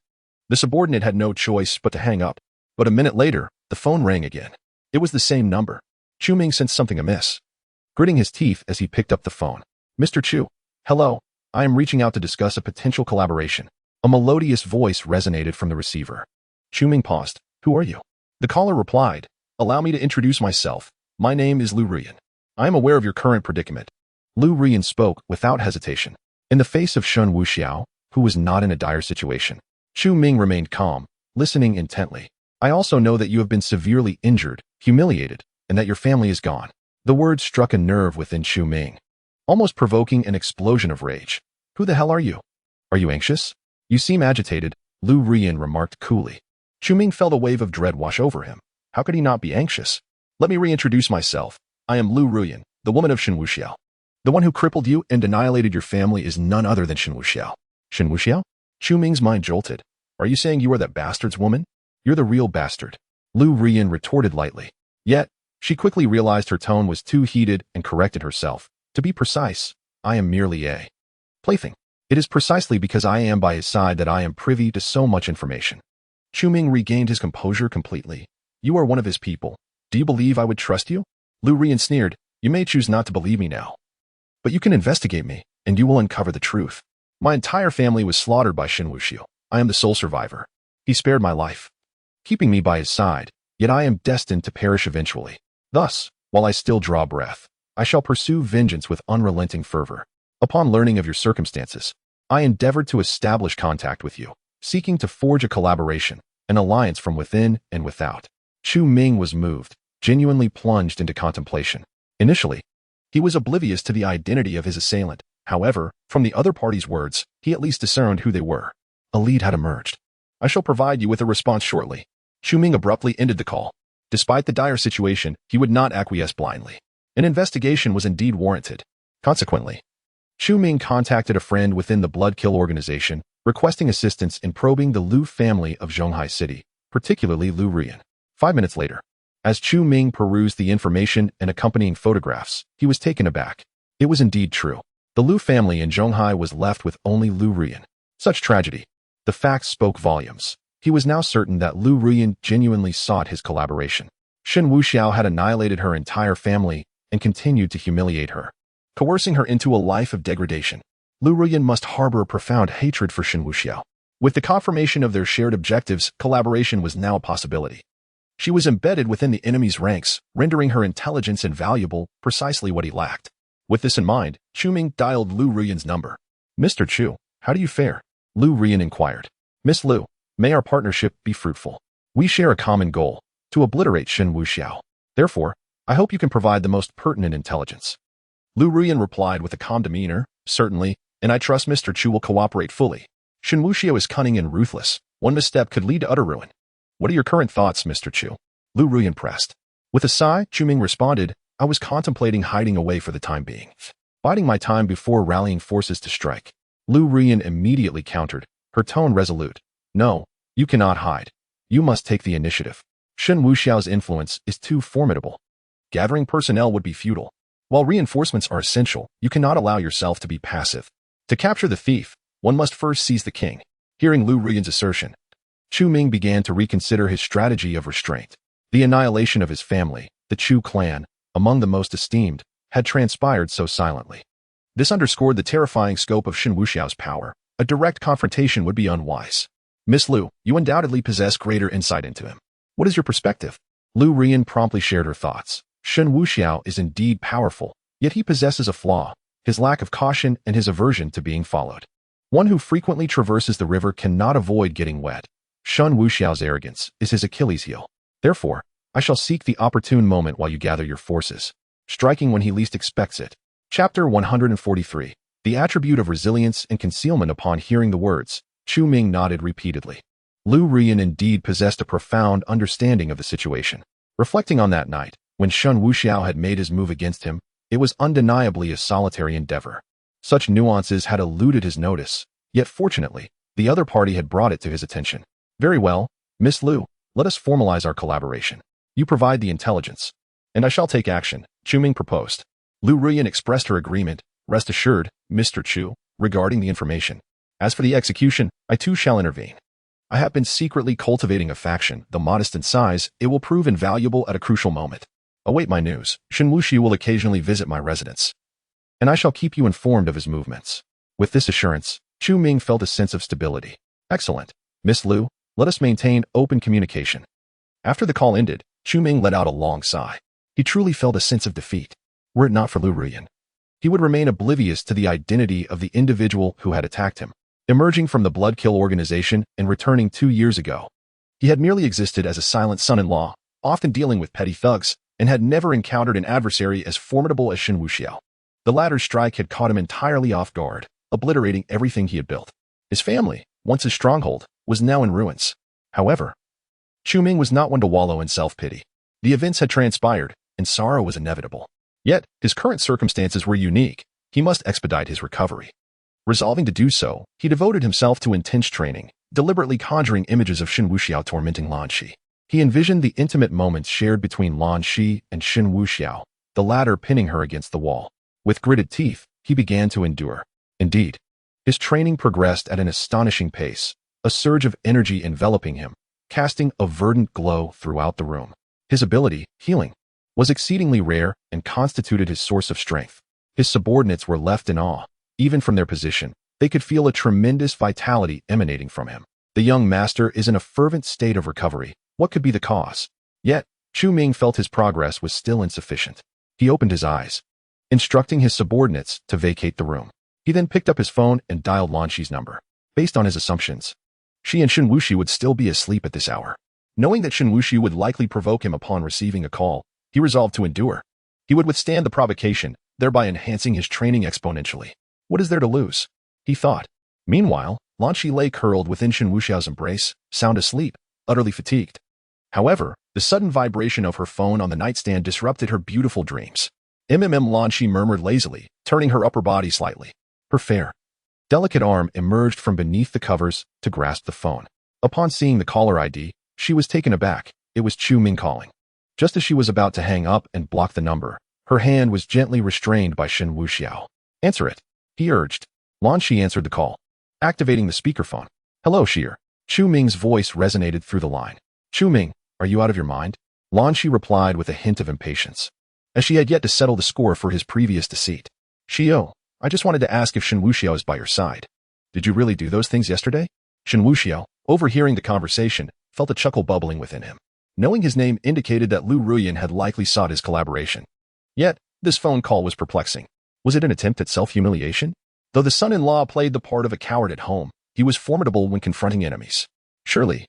The subordinate had no choice but to hang up. But a minute later, the phone rang again. It was the same number. Chu Ming sensed something amiss, gritting his teeth as he picked up the phone. "Mr. Chu, hello. I am reaching out to discuss a potential collaboration." A melodious voice resonated from the receiver. Chu Ming paused. "Who are you?" The caller replied, "Allow me to introduce myself. My name is Lu Ruyan. I am aware of your current predicament." Lu Ruyan spoke without hesitation. In the face of Shen Wuxiao, who was not in a dire situation, Chu Ming remained calm, listening intently. "I also know that you have been severely injured, humiliated, and that your family is gone." The word struck a nerve within Chu Ming, almost provoking an explosion of rage. "Who the hell are you? Are you anxious? You seem agitated," Lu Ruyan remarked coolly. Chu Ming felt a wave of dread wash over him. How could he not be anxious? "Let me reintroduce myself. I am Lu Ruyan, the woman of Shen Wuxiao. The one who crippled you and annihilated your family is none other than Shen Wuxiao." "Shen Wuxiao?" Chu Ming's mind jolted. "Are you saying you are that bastard's woman?" "You're the real bastard," Lu Ruyan retorted lightly. Yet, she quickly realized her tone was too heated and corrected herself. "To be precise, I am merely a plaything. It is precisely because I am by his side that I am privy to so much information." Chu Ming regained his composure completely. "You are one of his people. Do you believe I would trust you?" Lu Ruyan sneered. "You may choose not to believe me now, but you can investigate me, and you will uncover the truth. My entire family was slaughtered by Shen Wuxiao. I am the sole survivor. He spared my life, keeping me by his side, yet I am destined to perish eventually. Thus, while I still draw breath, I shall pursue vengeance with unrelenting fervor. Upon learning of your circumstances, I endeavored to establish contact with you, seeking to forge a collaboration, an alliance from within and without." Chu Ming was moved, genuinely plunged into contemplation. Initially, he was oblivious to the identity of his assailant. However, from the other party's words, he at least discerned who they were. A lead had emerged. "I shall provide you with a response shortly." Chu Ming abruptly ended the call. Despite the dire situation, he would not acquiesce blindly. An investigation was indeed warranted. Consequently, Chu Ming contacted a friend within the Blood Kill organization, requesting assistance in probing the Lu family of Zhonghai City, particularly Lu Ruyan. 5 minutes later, as Chu Ming perused the information and accompanying photographs, he was taken aback. It was indeed true. The Lu family in Zhonghai was left with only Lu Ruyan. Such tragedy. The facts spoke volumes. He was now certain that Lu Ruyan genuinely sought his collaboration. Shen Wuxiao had annihilated her entire family and continued to humiliate her, coercing her into a life of degradation. Lu Ruyan must harbor a profound hatred for Shen Wuxiao. With the confirmation of their shared objectives, collaboration was now a possibility. She was embedded within the enemy's ranks, rendering her intelligence invaluable, precisely what he lacked. With this in mind, Chu Ming dialed Lu Ruyan's number. "Mr. Chu, how do you fare?" Lu Ruyan inquired. "Miss Lu, may our partnership be fruitful. We share a common goal, to obliterate Shen Wuxiao. Therefore, I hope you can provide the most pertinent intelligence." Lu Ruyan replied with a calm demeanor, "Certainly, and I trust Mr. Chu will cooperate fully. Shen Wuxiao is cunning and ruthless. One misstep could lead to utter ruin." "What are your current thoughts, Mr. Chu?" Lu Ruyan pressed. With a sigh, Chu Ming responded, "I was contemplating hiding away for the time being, biding my time before rallying forces to strike." Lu Ruyan immediately countered, her tone resolute. "No, you cannot hide. You must take the initiative. Shen Wuxiao's influence is too formidable. Gathering personnel would be futile. While reinforcements are essential, you cannot allow yourself to be passive. To capture the thief, one must first seize the king." Hearing Lu Ruyan's assertion, Chu Ming began to reconsider his strategy of restraint. The annihilation of his family, the Chu clan, among the most esteemed, had transpired so silently. This underscored the terrifying scope of Shen Wuxiao's power. A direct confrontation would be unwise. "Miss Lu, you undoubtedly possess greater insight into him. What is your perspective?" Lu Ruyan promptly shared her thoughts. Shen Wuxiao is indeed powerful, yet he possesses a flaw: his lack of caution and his aversion to being followed. One who frequently traverses the river cannot avoid getting wet. Shen Wuxiao's arrogance is his Achilles heel. Therefore, I shall seek the opportune moment while you gather your forces, striking when he least expects it. Chapter 143. The attribute of resilience and concealment. Upon hearing the words, Chu Ming nodded repeatedly. Lu Ruyan indeed possessed a profound understanding of the situation. Reflecting on that night, when Shen Wuxiao had made his move against him, it was undeniably a solitary endeavor. Such nuances had eluded his notice, yet fortunately, the other party had brought it to his attention. Very well, Miss Liu, let us formalize our collaboration. You provide the intelligence, and I shall take action, Chu Ming proposed. Lu Ruyan expressed her agreement. Rest assured, Mr. Chu, regarding the information. As for the execution, I too shall intervene. I have been secretly cultivating a faction. Though modest in size, it will prove invaluable at a crucial moment. Await my news. Shen Wuxiao will occasionally visit my residence, and I shall keep you informed of his movements. With this assurance, Chu Ming felt a sense of stability. Excellent. Miss Liu, let us maintain open communication. After the call ended, Chu Ming let out a long sigh. He truly felt a sense of defeat. Were it not for Lu Ruyan, he would remain oblivious to the identity of the individual who had attacked him. Emerging from the Bloodkill organization and returning 2 years ago, he had merely existed as a silent son-in-law, often dealing with petty thugs, and had never encountered an adversary as formidable as Shen Wuxiao. The latter's strike had caught him entirely off guard, obliterating everything he had built. His family, once his stronghold, was now in ruins. However, Chu Ming was not one to wallow in self-pity. The events had transpired, and sorrow was inevitable. Yet, his current circumstances were unique. He must expedite his recovery. Resolving to do so, he devoted himself to intense training, deliberately conjuring images of Shen Wuxiao tormenting Lan Shi. He envisioned the intimate moments shared between Lan Shi and Shen Wuxiao, the latter pinning her against the wall. With gritted teeth, he began to endure. Indeed, his training progressed at an astonishing pace, a surge of energy enveloping him, casting a verdant glow throughout the room. His ability, healing, was exceedingly rare and constituted his source of strength. His subordinates were left in awe. Even from their position, they could feel a tremendous vitality emanating from him. The young master is in a fervent state of recovery. What could be the cause? Yet, Chu Ming felt his progress was still insufficient. He opened his eyes, instructing his subordinates to vacate the room. He then picked up his phone and dialed Lan Shi's number. Based on his assumptions, she and Shen Wuxiao would still be asleep at this hour. Knowing that Shen Wuxiao would likely provoke him upon receiving a call, he resolved to endure. He would withstand the provocation, thereby enhancing his training exponentially. What is there to lose? He thought. Meanwhile, Lan Shi lay curled within Shen Wuxiao's embrace, sound asleep, utterly fatigued. However, the sudden vibration of her phone on the nightstand disrupted her beautiful dreams. Lan Shi murmured lazily, turning her upper body slightly. Her fair, delicate arm emerged from beneath the covers to grasp the phone. Upon seeing the caller ID, she was taken aback. It was Chu Ming calling. Just as she was about to hang up and block the number, her hand was gently restrained by Shen Wuxiao. Answer it, he urged. Lan Shi answered the call, activating the speakerphone. Hello, Sheer. Chu Ming's voice resonated through the line. Chu Ming, are you out of your mind? Lan Shi replied with a hint of impatience, as she had yet to settle the score for his previous deceit. Shio, I just wanted to ask if Shen Wuxiao is by your side. Did you really do those things yesterday? Shen Wuxiao, overhearing the conversation, felt a chuckle bubbling within him. Knowing his name indicated that Lu Ruyan had likely sought his collaboration. Yet, this phone call was perplexing. Was it an attempt at self-humiliation? Though the son-in-law played the part of a coward at home, he was formidable when confronting enemies. Surely,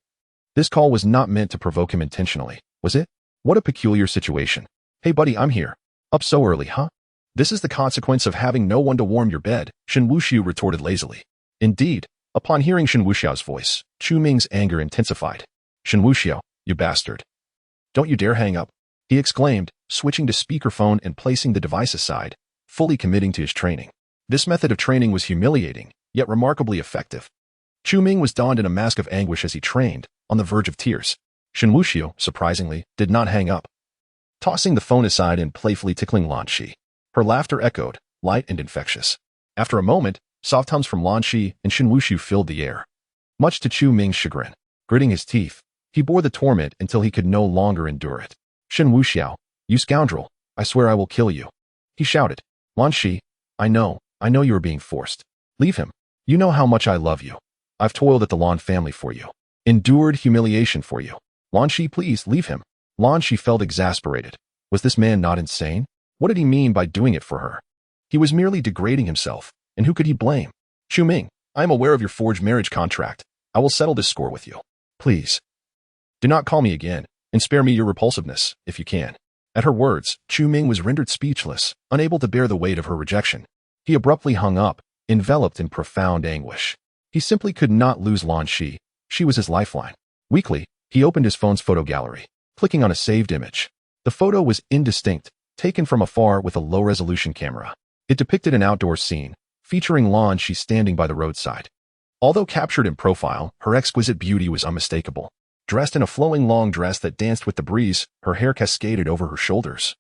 this call was not meant to provoke him intentionally, was it? What a peculiar situation. Hey buddy, I'm here. Up so early, huh? This is the consequence of having no one to warm your bed, Shen Wuxiao retorted lazily. Indeed, upon hearing Shen Wuxiao's voice, Chu Ming's anger intensified. Shen Wuxiao, you bastard. Don't you dare hang up, he exclaimed, switching to speakerphone and placing the device aside, fully committing to his training. This method of training was humiliating, yet remarkably effective. Chu Ming was donned in a mask of anguish as he trained, on the verge of tears. Shen Wuxiao, surprisingly, did not hang up. Tossing the phone aside and playfully tickling Lan Shi, her laughter echoed, light and infectious. After a moment, soft hums from Lan Shi and Shen Wuxiao filled the air. Much to Chu Ming's chagrin, gritting his teeth, he bore the torment until he could no longer endure it. Shen Wuxiao, you scoundrel, I swear I will kill you, he shouted. Lan Shi, I know you are being forced. Leave him. You know how much I love you. I've toiled at the Lan family for you. Endured humiliation for you. Lan Shi, please, leave him. Lan Shi felt exasperated. Was this man not insane? What did he mean by doing it for her? He was merely degrading himself, and who could he blame? Chu Ming, I am aware of your forged marriage contract. I will settle this score with you. Please. Do not call me again, and spare me your repulsiveness, if you can. At her words, Chu Ming was rendered speechless, unable to bear the weight of her rejection. He abruptly hung up, enveloped in profound anguish. He simply could not lose Lan Shi. She was his lifeline. Weakly, he opened his phone's photo gallery, clicking on a saved image. The photo was indistinct, taken from afar with a low-resolution camera. It depicted an outdoor scene, featuring Lan Shi standing by the roadside. Although captured in profile, her exquisite beauty was unmistakable. Dressed in a flowing long dress that danced with the breeze, her hair cascaded over her shoulders.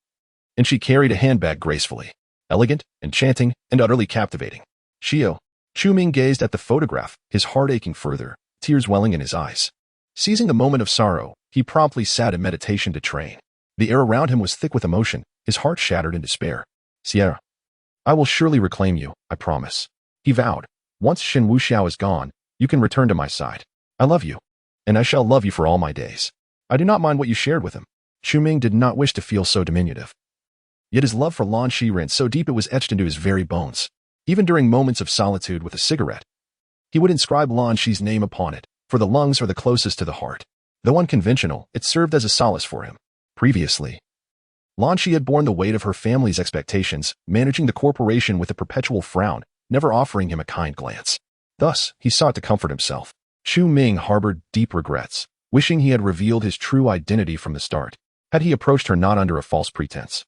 And she carried a handbag gracefully. Elegant, enchanting, and utterly captivating. Chu Ming gazed at the photograph, his heart aching further, tears welling in his eyes. Seizing a moment of sorrow, he promptly sat in meditation to train. The air around him was thick with emotion, his heart shattered in despair. Sierra, I will surely reclaim you, I promise. He vowed. Once Shen Wuxiao is gone, you can return to my side. I love you. And I shall love you for all my days. I do not mind what you shared with him. Chu Ming did not wish to feel so diminutive. Yet his love for Lan Shi ran so deep it was etched into his very bones. Even during moments of solitude with a cigarette, he would inscribe Lan Shi's name upon it, for the lungs are the closest to the heart. Though unconventional, it served as a solace for him. Previously, Lan Shi had borne the weight of her family's expectations, managing the corporation with a perpetual frown, never offering him a kind glance. Thus, he sought to comfort himself. Chu Ming harbored deep regrets, wishing he had revealed his true identity from the start, had he approached her not under a false pretense.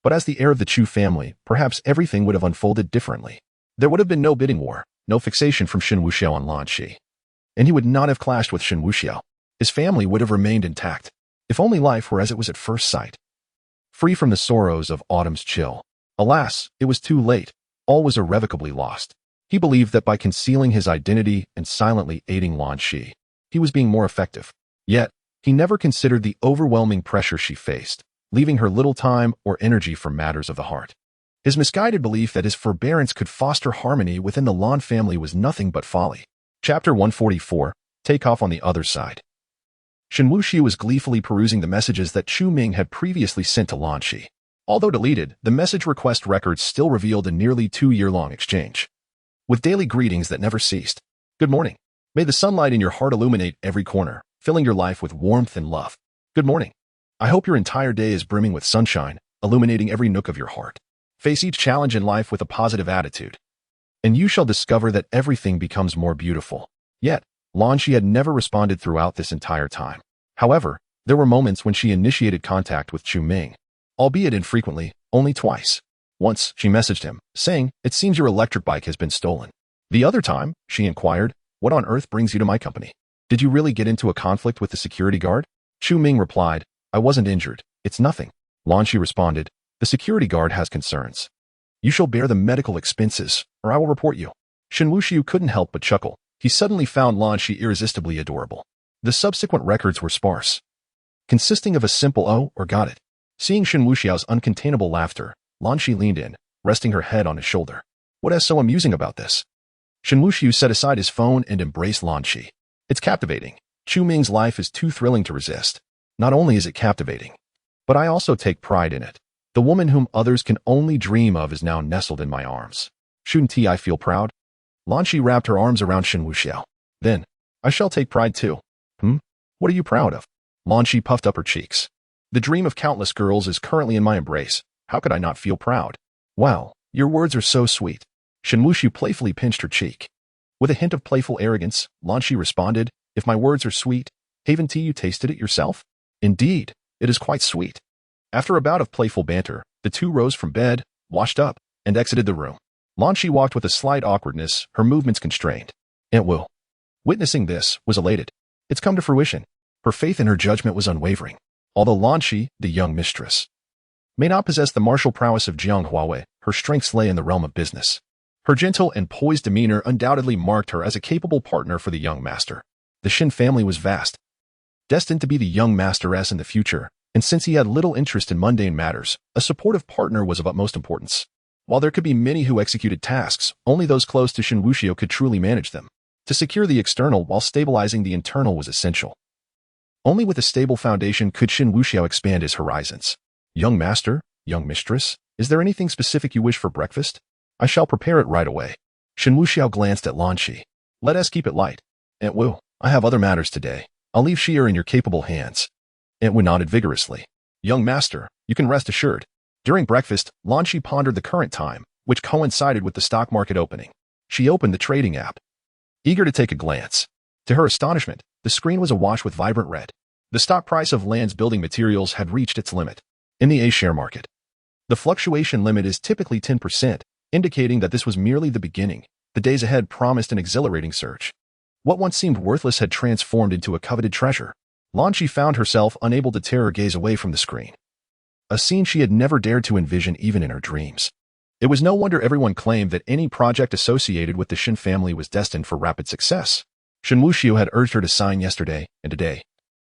But as the heir of the Chu family, perhaps everything would have unfolded differently. There would have been no bidding war, no fixation from Shen Wuxiao on Lan Shi. And he would not have clashed with Shen Wuxiao. His family would have remained intact, if only life were as it was at first sight. Free from the sorrows of autumn's chill. Alas, it was too late. All was irrevocably lost. He believed that by concealing his identity and silently aiding Lan Shi, he was being more effective. Yet, he never considered the overwhelming pressure she faced, leaving her little time or energy for matters of the heart. His misguided belief that his forbearance could foster harmony within the Lan family was nothing but folly. Chapter 144, Take Off on the Other Side. Shen Wuxiao was gleefully perusing the messages that Chu Ming had previously sent to Lan Shi. Although deleted, the message request records still revealed a nearly 2-year-long exchange, with daily greetings that never ceased. Good morning. May the sunlight in your heart illuminate every corner, filling your life with warmth and love. Good morning. I hope your entire day is brimming with sunshine, illuminating every nook of your heart. Face each challenge in life with a positive attitude, and you shall discover that everything becomes more beautiful. Yet, Lan Shi had never responded throughout this entire time. However, there were moments when she initiated contact with Chu Ming, albeit infrequently, only twice. Once, she messaged him, saying, "It seems your electric bike has been stolen." The other time, she inquired, "What on earth brings you to my company? Did you really get into a conflict with the security guard?" Chu Ming replied, "I wasn't injured. It's nothing." Lan Shi responded, "The security guard has concerns. You shall bear the medical expenses, or I will report you." Shen Wuxiao couldn't help but chuckle. He suddenly found Lan Shi irresistibly adorable. The subsequent records were sparse, consisting of a simple "oh" or "got it." Seeing Shen Wuxiao's uncontainable laughter, Lan Shi leaned in, resting her head on his shoulder. "What is so amusing about this?" Shen Wuxiao set aside his phone and embraced Lan Shi. "It's captivating. Chu Ming's life is too thrilling to resist. Not only is it captivating, but I also take pride in it. The woman whom others can only dream of is now nestled in my arms. Shouldn't I feel proud?" Lan Shi wrapped her arms around Shen Wuxiao. "Then, I shall take pride too." What are you proud of?" Lan Shi puffed up her cheeks. "The dream of countless girls is currently in my embrace. How could I not feel proud?" "Wow, your words are so sweet." Shen Wuxiao playfully pinched her cheek. With a hint of playful arrogance, Lan Shi responded, "If my words are sweet, haven't you tasted it yourself?" "Indeed, it is quite sweet." After a bout of playful banter, the two rose from bed, washed up, and exited the room. Lan Shi walked with a slight awkwardness, her movements constrained. Aunt Wu, witnessing this, was elated. It's come to fruition. Her faith in her judgment was unwavering. Although Lan Shi, the young mistress, may not possess the martial prowess of Jiang Huawei, her strengths lay in the realm of business. Her gentle and poised demeanor undoubtedly marked her as a capable partner for the young master. The Shen family was vast, destined to be the young masteress in the future, and since he had little interest in mundane matters, a supportive partner was of utmost importance. While there could be many who executed tasks, only those close to Shen Wuxiao could truly manage them. To secure the external while stabilizing the internal was essential. Only with a stable foundation could Shen Wuxiao expand his horizons. "Young master, young mistress, is there anything specific you wish for breakfast? I shall prepare it right away." Shen Wuxiao glanced at Lan Shi. "Let us keep it light. Aunt Wu, I have other matters today. I'll leave Shi'er in your capable hands." Aunt Wu nodded vigorously. "Young master, you can rest assured." During breakfast, Lan Shi pondered the current time, which coincided with the stock market opening. She opened the trading app, eager to take a glance. To her astonishment, the screen was awash with vibrant red. The stock price of Land's building materials had reached its limit. In the A-share market, the fluctuation limit is typically 10%, indicating that this was merely the beginning, The days ahead promised an exhilarating surge. What once seemed worthless had transformed into a coveted treasure. Lan Shi found herself unable to tear her gaze away from the screen. A scene she had never dared to envision even in her dreams. It was no wonder everyone claimed that any project associated with the Shen family was destined for rapid success. Shen Wuxiao had urged her to sign yesterday and today.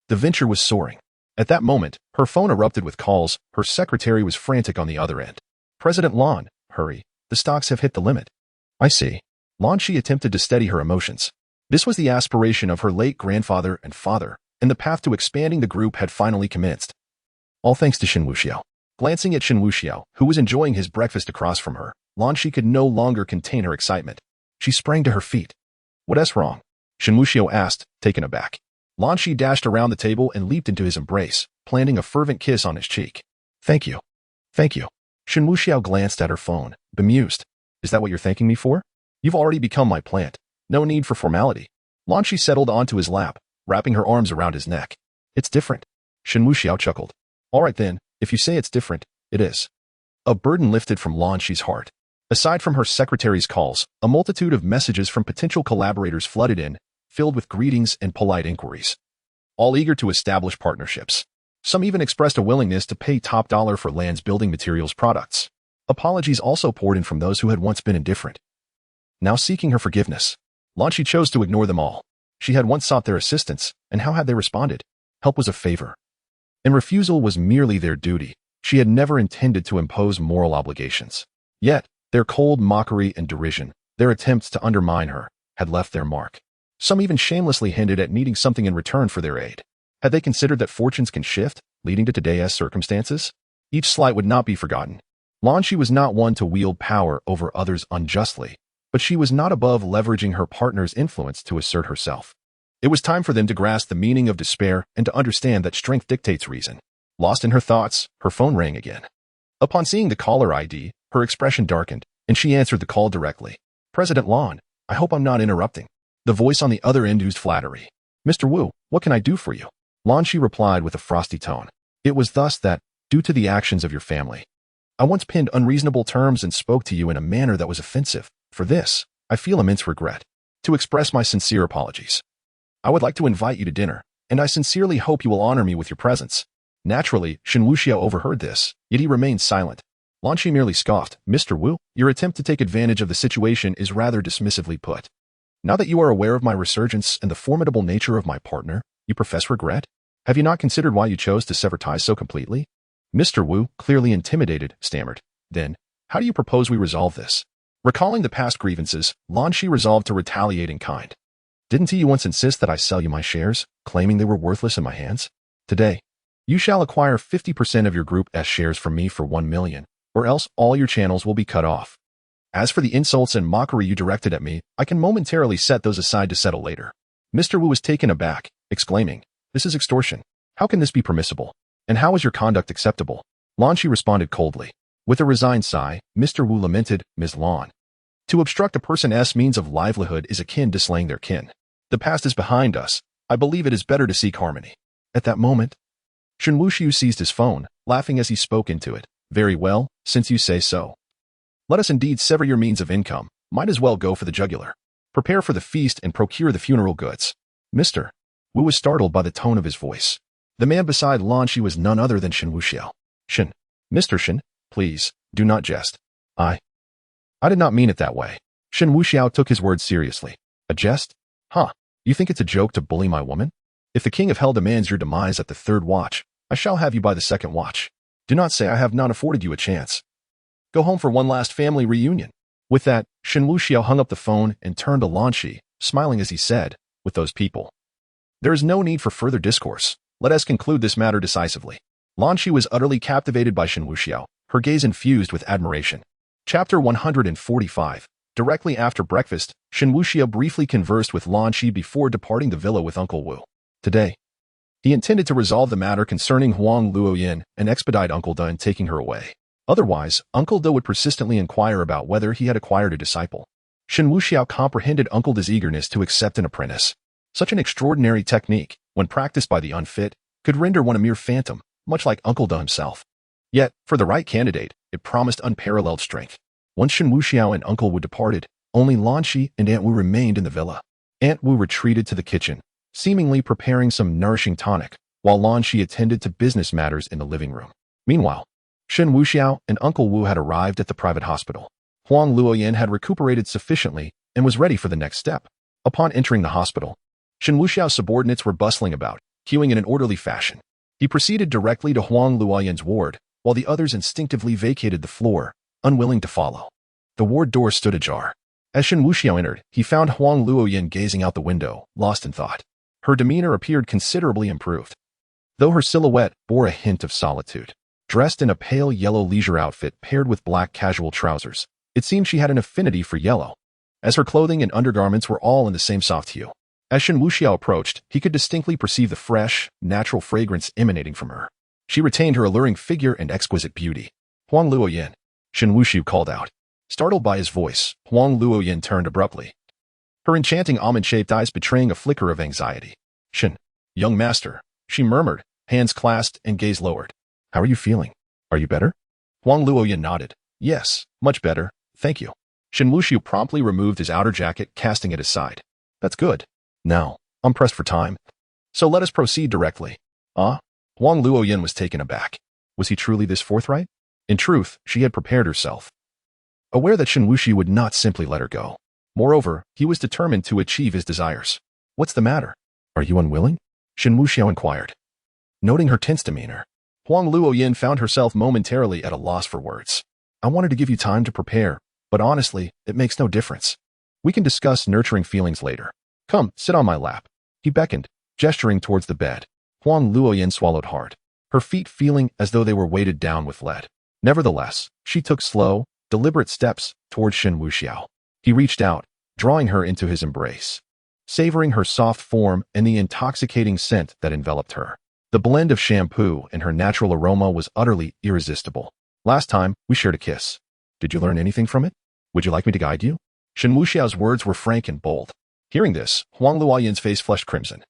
The venture was soaring. At that moment, her phone erupted with calls. Her secretary was frantic on the other end. President Lan, hurry. The stocks have hit the limit. I see. Lan Shi attempted to steady her emotions. This was the aspiration of her late grandfather and father, and the path to expanding the group had finally commenced. All thanks to Shen Wuxiao. Glancing at Shen Wuxiao, who was enjoying his breakfast across from her, Lan Shi could no longer contain her excitement. She sprang to her feet. What's wrong? Shen Wuxiao asked, taken aback. Lan Shi dashed around the table and leaped into his embrace, planting a fervent kiss on his cheek. Thank you. Thank you. Shen Wuxiao glanced at her phone, bemused. Is that what you're thanking me for? You've already become my plant. No need for formality. Lan Shi settled onto his lap, wrapping her arms around his neck. It's different. Shen Wuxiao chuckled. All right then, if you say it's different, it is. A burden lifted from Lan Shi's heart. Aside from her secretary's calls, a multitude of messages from potential collaborators flooded in, filled with greetings and polite inquiries. All eager to establish partnerships. Some even expressed a willingness to pay top dollar for Lan's building materials products. Apologies also poured in from those who had once been indifferent. Now seeking her forgiveness, Lan Shi chose to ignore them all. She had once sought their assistance, and how had they responded? Help was a favor. And refusal was merely their duty. She had never intended to impose moral obligations. Yet, their cold mockery and derision, their attempts to undermine her, had left their mark. Some even shamelessly hinted at needing something in return for their aid. Had they considered that fortunes can shift, leading to today's circumstances? Each slight would not be forgotten. Lan Shi was not one to wield power over others unjustly, but she was not above leveraging her partner's influence to assert herself. It was time for them to grasp the meaning of despair and to understand that strength dictates reason. Lost in her thoughts, her phone rang again. Upon seeing the caller ID, her expression darkened, and she answered the call directly. President Lan, I hope I'm not interrupting. The voice on the other end oozed flattery. Mr. Wu, what can I do for you? Lan Shi replied with a frosty tone. It was thus that, due to the actions of your family, I once penned unreasonable terms and spoke to you in a manner that was offensive. For this, I feel immense regret. To express my sincere apologies. I would like to invite you to dinner, and I sincerely hope you will honor me with your presence. Naturally, Shen Wuxiao overheard this, yet he remained silent. Lan Shi merely scoffed. Mr. Wu, your attempt to take advantage of the situation is rather dismissively put. Now that you are aware of my resurgence and the formidable nature of my partner, you profess regret? Have you not considered why you chose to sever ties so completely? Mr. Wu, clearly intimidated, stammered. Then, how do you propose we resolve this? Recalling the past grievances, Lan Shi resolved to retaliate in kind. Didn't he once insist that I sell you my shares, claiming they were worthless in my hands? Today, you shall acquire 50% of your Group S shares from me for 1 million, or else all your channels will be cut off. As for the insults and mockery you directed at me, I can momentarily set those aside to settle later. Mr. Wu was taken aback, exclaiming, This is extortion. How can this be permissible? And how is your conduct acceptable? Lan Shi responded coldly. With a resigned sigh, Mr. Wu lamented, Ms. Lan. To obstruct a person's means of livelihood is akin to slaying their kin. The past is behind us. I believe it is better to seek harmony. At that moment, Shen Wuxiao seized his phone, laughing as he spoke into it. Very well, since you say so. Let us indeed sever your means of income. Might as well go for the jugular. Prepare for the feast and procure the funeral goods. Mr. Wu was startled by the tone of his voice. The man beside Lan Shi was none other than Shen Wuxiao. Shen. Mr. Shen, please, do not jest. I did not mean it that way. Shen Wuxiao took his words seriously. A jest? Huh. You think it's a joke to bully my woman? If the king of hell demands your demise at the 3rd watch, I shall have you by the 2nd watch. Do not say I have not afforded you a chance. Go home for one last family reunion. With that, Shen Wuxiao hung up the phone and turned to Lan Shi, smiling as he said, with those people. There is no need for further discourse. Let us conclude this matter decisively. Lan Shi was utterly captivated by Shen Wuxiao, her gaze infused with admiration. Chapter 145. Directly after breakfast, Shen Wuxiao briefly conversed with Lan Shi before departing the villa with Uncle Wu. Today, he intended to resolve the matter concerning Huang Luoyin and expedite Uncle Da in taking her away. Otherwise, Uncle Da would persistently inquire about whether he had acquired a disciple. Shen Wuxiao comprehended Uncle Da's eagerness to accept an apprentice. Such an extraordinary technique, when practiced by the unfit, could render one a mere phantom, much like Uncle Da himself. Yet, for the right candidate, it promised unparalleled strength. Once Shen Wuxiao and Uncle Wu departed, Only Lan Shi and Aunt Wu remained in the villa. Aunt Wu retreated to the kitchen, seemingly preparing some nourishing tonic, while Lan Shi attended to business matters in the living room. Meanwhile, Shen Wuxiao and Uncle Wu had arrived at the private hospital. Huang Luoyin had recuperated sufficiently and was ready for the next step. Upon entering the hospital, Shen Wuxiao's subordinates were bustling about, queuing in an orderly fashion. He proceeded directly to Huang Luoyin's ward, while the others instinctively vacated the floor, unwilling to follow. The ward door stood ajar. As Shen Wuxiao entered, he found Huang Luoyin gazing out the window, lost in thought. Her demeanor appeared considerably improved, though her silhouette bore a hint of solitude. Dressed in a pale yellow leisure outfit paired with black casual trousers, it seemed she had an affinity for yellow, as her clothing and undergarments were all in the same soft hue. As Shen Wuxiao approached, he could distinctly perceive the fresh, natural fragrance emanating from her. She retained her alluring figure and exquisite beauty. Huang Luoyin, Shen Wuxiao called out. Startled by his voice, Huang Luoyin turned abruptly, her enchanting almond-shaped eyes betraying a flicker of anxiety. Shen, young master, she murmured, hands clasped and gaze lowered. How are you feeling? Are you better? Huang Luoyin nodded. Yes, much better, thank you. Shen Wuxiao promptly removed his outer jacket, casting it aside. That's good. Now, I'm pressed for time, so let us proceed directly. Ah? Huang Luoyin was taken aback. Was he truly this forthright? In truth, she had prepared herself, aware that Shen Wuxiao would not simply let her go. Moreover, he was determined to achieve his desires. What's the matter? Are you unwilling? Shen Wuxiao inquired. Noting her tense demeanor, Huang Luoyin found herself momentarily at a loss for words. I wanted to give you time to prepare, but honestly, it makes no difference. We can discuss nurturing feelings later. Come, sit on my lap. He beckoned, gesturing towards the bed. Huang Luoyin swallowed hard, her feet feeling as though they were weighted down with lead. Nevertheless, she took slow, deliberate steps towards Shen Wuxiao. He reached out, drawing her into his embrace, savoring her soft form and the intoxicating scent that enveloped her. The blend of shampoo and her natural aroma was utterly irresistible. Last time, we shared a kiss. Did you learn anything from it? Would you like me to guide you? Shen Wuxiao's words were frank and bold. Hearing this, Huang Luoyin's face flushed crimson,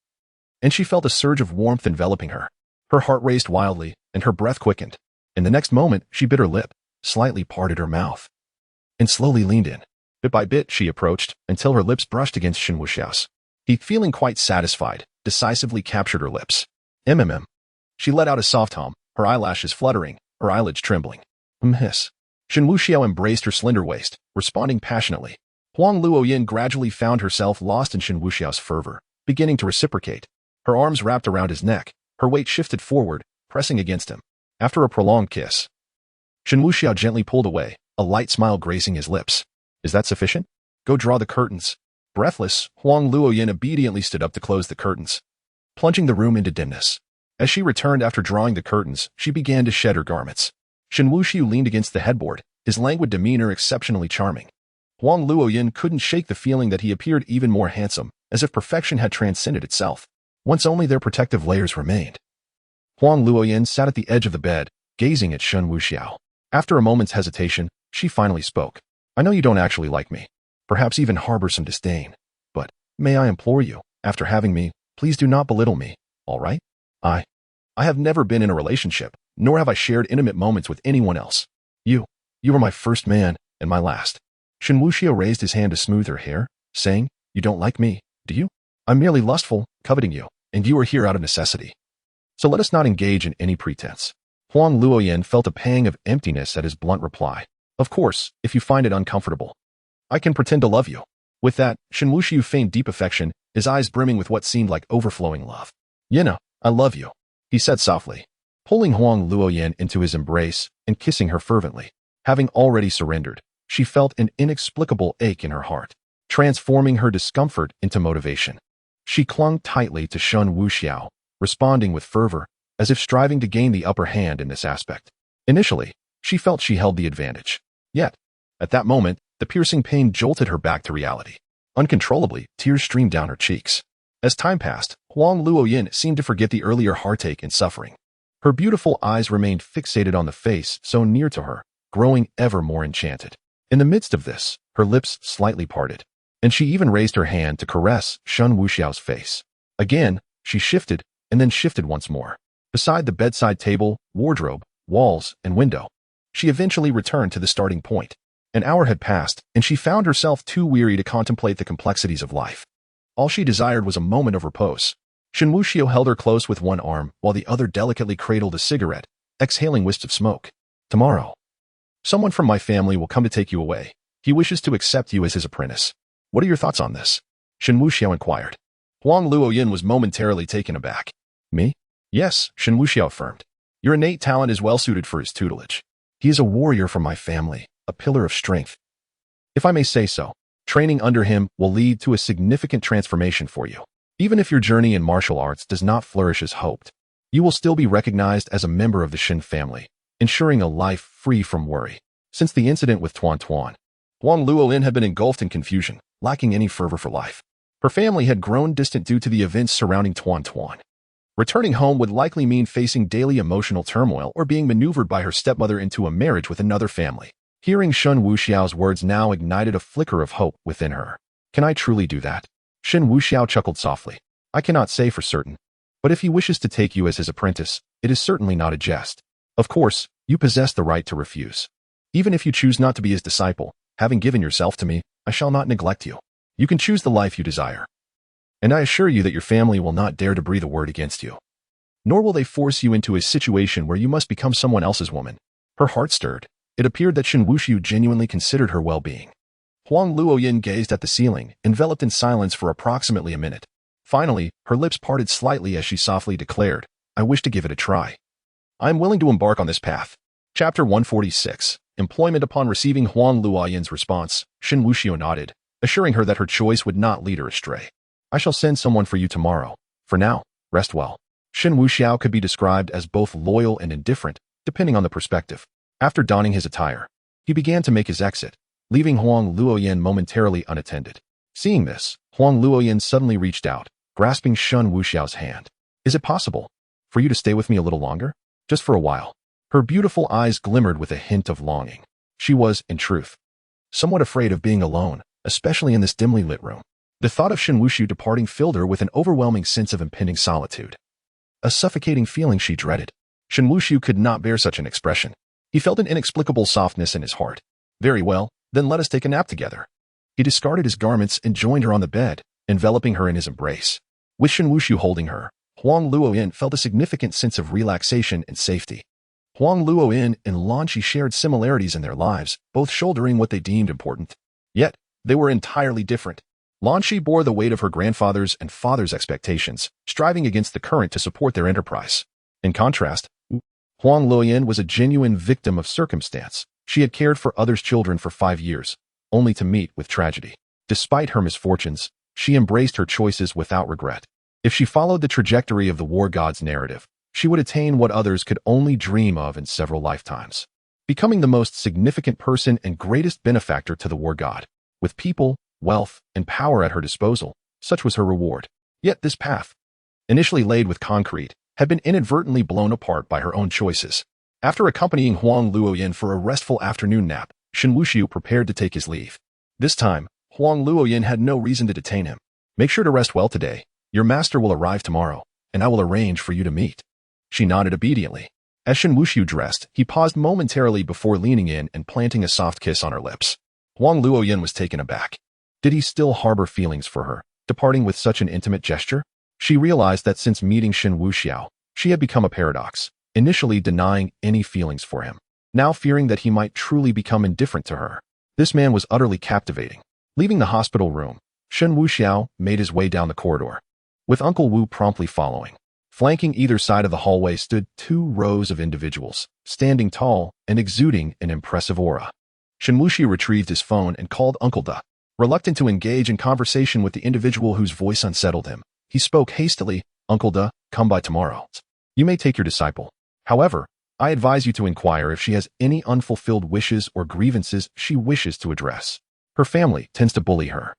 and she felt a surge of warmth enveloping her. Her heart raced wildly, and her breath quickened. In the next moment, she bit her lip, slightly parted her mouth, and slowly leaned in. Bit by bit, she approached, until her lips brushed against Shen Wuxiao's. He, feeling quite satisfied, decisively captured her lips. MMM. She let out a soft hum, her eyelashes fluttering, her eyelids trembling. Hiss. Shen Wuxiao embraced her slender waist, responding passionately. Huang Luoyin gradually found herself lost in Shen Wuxiao's fervor, beginning to reciprocate. Her arms wrapped around his neck, her weight shifted forward, pressing against him. After a prolonged kiss, Shen Wuxiao gently pulled away, a light smile gracing his lips. Is that sufficient? Go draw the curtains. Breathless, Huang Luoyin obediently stood up to close the curtains, plunging the room into dimness. As she returned after drawing the curtains, she began to shed her garments. Shen Wuxiao leaned against the headboard, his languid demeanor exceptionally charming. Huang Luoyin couldn't shake the feeling that he appeared even more handsome, as if perfection had transcended itself. Once only their protective layers remained. Huang Luoyin sat at the edge of the bed, gazing at Shen Wuxiao. After a moment's hesitation, she finally spoke. I know you don't actually like me, perhaps even harbor some disdain, but may I implore you, after having me, please do not belittle me, all right? I have never been in a relationship, nor have I shared intimate moments with anyone else. You were my first man, and my last. Shen Wuxiao raised his hand to smooth her hair, saying, You don't like me, do you? I'm merely lustful, coveting you, and you are here out of necessity. So let us not engage in any pretense. Huang Luoyin felt a pang of emptiness at his blunt reply. Of course, if you find it uncomfortable, I can pretend to love you. With that, Shen Wuxiao feigned deep affection, his eyes brimming with what seemed like overflowing love. I love you, he said softly, pulling Huang Luoyin into his embrace and kissing her fervently. Having already surrendered, she felt an inexplicable ache in her heart, transforming her discomfort into motivation. She clung tightly to Shen Wuxiao, responding with fervor, as if striving to gain the upper hand in this aspect. Initially, she felt she held the advantage. Yet, at that moment, the piercing pain jolted her back to reality. Uncontrollably, tears streamed down her cheeks. As time passed, Huang Luoyin seemed to forget the earlier heartache and suffering. Her beautiful eyes remained fixated on the face so near to her, growing ever more enchanted. In the midst of this, her lips slightly parted, and she even raised her hand to caress Shen Wuxiao's face. Again, she shifted, and then shifted once more. Beside the bedside table, wardrobe, walls, and window, she eventually returned to the starting point. An hour had passed, and she found herself too weary to contemplate the complexities of life. All she desired was a moment of repose. Shen Wuxiao held her close with one arm, while the other delicately cradled a cigarette, exhaling wisps of smoke. Tomorrow, someone from my family will come to take you away. He wishes to accept you as his apprentice. What are your thoughts on this? Shen Wuxiao inquired. Huang Luoyin was momentarily taken aback. Me? Yes, Shen Wuxiao affirmed. Your innate talent is well suited for his tutelage. He is a warrior from my family, a pillar of strength. If I may say so, training under him will lead to a significant transformation for you. Even if your journey in martial arts does not flourish as hoped, you will still be recognized as a member of the Shen family, ensuring a life free from worry. Since the incident with Tuan Tuan, Huang Luoyin had been engulfed in confusion, lacking any fervor for life. Her family had grown distant due to the events surrounding Tuan Tuan. Returning home would likely mean facing daily emotional turmoil or being maneuvered by her stepmother into a marriage with another family. Hearing Shen Wuxiao's words now ignited a flicker of hope within her. Can I truly do that? Shen Wuxiao chuckled softly. I cannot say for certain, but if he wishes to take you as his apprentice, it is certainly not a jest. Of course, you possess the right to refuse. Even if you choose not to be his disciple, having given yourself to me, I shall not neglect you. You can choose the life you desire. And I assure you that your family will not dare to breathe a word against you. Nor will they force you into a situation where you must become someone else's woman. Her heart stirred. It appeared that Shen Wuxiao genuinely considered her well-being. Huang Luoyin gazed at the ceiling, enveloped in silence for approximately a minute. Finally, her lips parted slightly as she softly declared, I wish to give it a try. I am willing to embark on this path. Chapter 146. Employment. Upon receiving Huang Luoyin's response, Shen Wuxiao nodded, assuring her that her choice would not lead her astray. I shall send someone for you tomorrow. For now, rest well. Shen Wuxiao could be described as both loyal and indifferent, depending on the perspective. After donning his attire, he began to make his exit, leaving Huang Luoyin momentarily unattended. Seeing this, Huang Luoyin suddenly reached out, grasping Shen Wuxiao's hand. Is it possible for you to stay with me a little longer? Just for a while. Her beautiful eyes glimmered with a hint of longing. She was, in truth, somewhat afraid of being alone, especially in this dimly lit room. The thought of Shen Wuxiao departing filled her with an overwhelming sense of impending solitude. A suffocating feeling she dreaded. Shen Wuxiao could not bear such an expression. He felt an inexplicable softness in his heart. Very well, then let us take a nap together. He discarded his garments and joined her on the bed, enveloping her in his embrace. With Shen Wuxiao holding her, Huang Luoyin felt a significant sense of relaxation and safety. Huang Luoyin and Lan Qi shared similarities in their lives, both shouldering what they deemed important. Yet, they were entirely different. Lan Qi bore the weight of her grandfather's and father's expectations, striving against the current to support their enterprise. In contrast, Huang Luoyin was a genuine victim of circumstance. She had cared for others' children for 5 years, only to meet with tragedy. Despite her misfortunes, she embraced her choices without regret. If she followed the trajectory of the war god's narrative, she would attain what others could only dream of in several lifetimes, becoming the most significant person and greatest benefactor to the war god. With people, wealth, and power at her disposal, such was her reward. Yet this path, initially laid with concrete, had been inadvertently blown apart by her own choices. After accompanying Huang Luoyin for a restful afternoon nap, Shen Wuxiao prepared to take his leave. This time, Huang Luoyin had no reason to detain him. Make sure to rest well today. Your master will arrive tomorrow, and I will arrange for you to meet. She nodded obediently. As Shen Wuxiao dressed, he paused momentarily before leaning in and planting a soft kiss on her lips. Huang Luoyin was taken aback. Did he still harbor feelings for her, departing with such an intimate gesture? She realized that since meeting Shen Wuxiao, she had become a paradox, initially denying any feelings for him, now fearing that he might truly become indifferent to her. This man was utterly captivating. Leaving the hospital room, Shen Wuxiao made his way down the corridor, with Uncle Wu promptly following. Flanking either side of the hallway stood 2 rows of individuals, standing tall and exuding an impressive aura. Shen Wuxiao retrieved his phone and called Uncle Da. Reluctant to engage in conversation with the individual whose voice unsettled him, he spoke hastily, Uncle Da, come by tomorrow. You may take your disciple. However, I advise you to inquire if she has any unfulfilled wishes or grievances she wishes to address. Her family tends to bully her.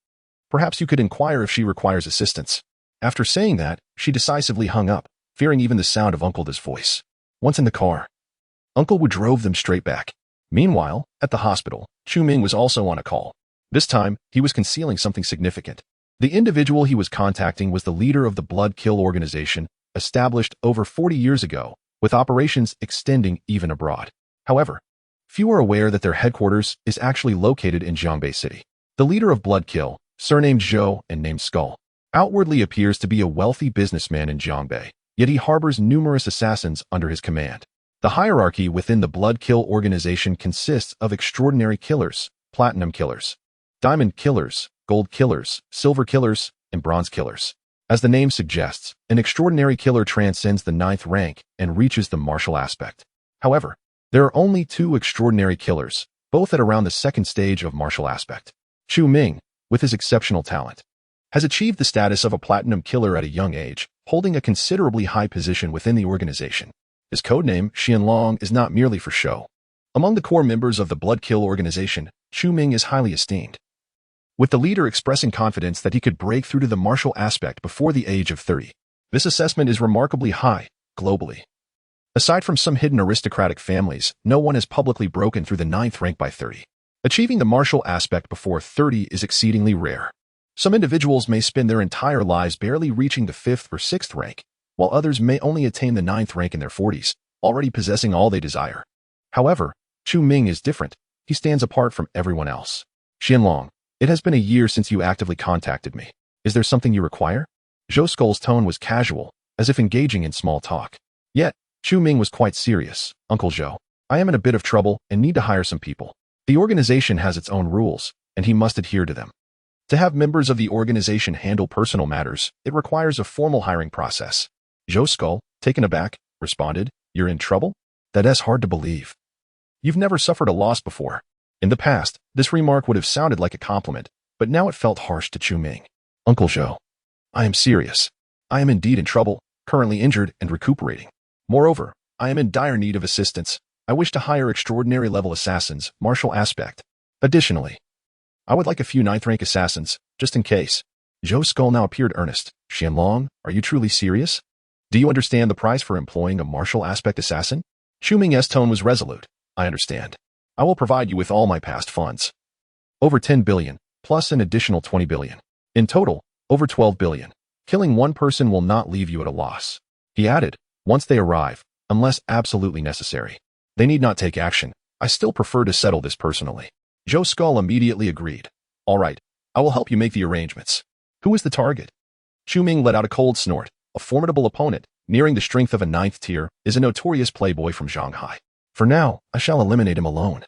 Perhaps you could inquire if she requires assistance. After saying that, she decisively hung up, fearing even the sound of Uncle Da's voice. Once in the car, Uncle Wu drove them straight back. Meanwhile, at the hospital, Chu Ming was also on a call. This time, he was concealing something significant. The individual he was contacting was the leader of the Blood Kill organization, established over 40 years ago, with operations extending even abroad. However, Few are aware that their headquarters is actually located in Jiangbei City. The leader of Blood Kill, surnamed Zhou and named Skull, outwardly appears to be a wealthy businessman in Jiangbei, yet he harbors numerous assassins under his command. The hierarchy within the Blood Kill organization consists of extraordinary killers, platinum killers, diamond killers, gold killers, silver killers, and bronze killers. As the name suggests, an extraordinary killer transcends the 9th rank and reaches the martial aspect. However, there are only 2 extraordinary killers, both at around the 2nd stage of martial aspect. Chu Ming, with his exceptional talent, has achieved the status of a platinum killer at a young age, holding a considerably high position within the organization. His codename, Xianlong, is not merely for show. Among the core members of the Blood Kill organization, Chu Ming is highly esteemed, with the leader expressing confidence that he could break through to the martial aspect before the age of 30. This assessment is remarkably high, globally. Aside from some hidden aristocratic families, no one has publicly broken through the 9th rank by 30. Achieving the martial aspect before 30 is exceedingly rare. Some individuals may spend their entire lives barely reaching the 5th or 6th rank, while others may only attain the 9th rank in their 40s, already possessing all they desire. However, Chu Ming is different. He stands apart from everyone else. Xianlong, it has been a year since you actively contacted me. Is there something you require? Zhou Skull's tone was casual, as if engaging in small talk. Yet, Chu Ming was quite serious. Uncle Zhou, I am in a bit of trouble and need to hire some people. The organization has its own rules, and he must adhere to them. To have members of the organization handle personal matters, it requires a formal hiring process. Zhou Skull, taken aback, responded, You're in trouble? That is hard to believe. You've never suffered a loss before. In the past, this remark would have sounded like a compliment, but now it felt harsh to Chu Ming. Uncle Zhou, I am serious. I am indeed in trouble, currently injured and recuperating. Moreover, I am in dire need of assistance. I wish to hire extraordinary level assassins, martial aspect. Additionally, I would like a few 9th rank assassins, just in case. Zhou Skull now appeared earnest. Xianlong, are you truly serious? Do you understand the price for employing a martial aspect assassin? Chu Ming's tone was resolute. I understand. I will provide you with all my past funds. Over 10 billion, plus an additional 20 billion. In total, over 12 billion. Killing one person will not leave you at a loss. He added, once they arrive, unless absolutely necessary. They need not take action. I still prefer to settle this personally. Zhou Skull immediately agreed. All right, I will help you make the arrangements. Who is the target? Chu Ming let out a cold snort. A formidable opponent, nearing the strength of a 9th tier, is a notorious playboy from Shanghai. For now, I shall eliminate him alone.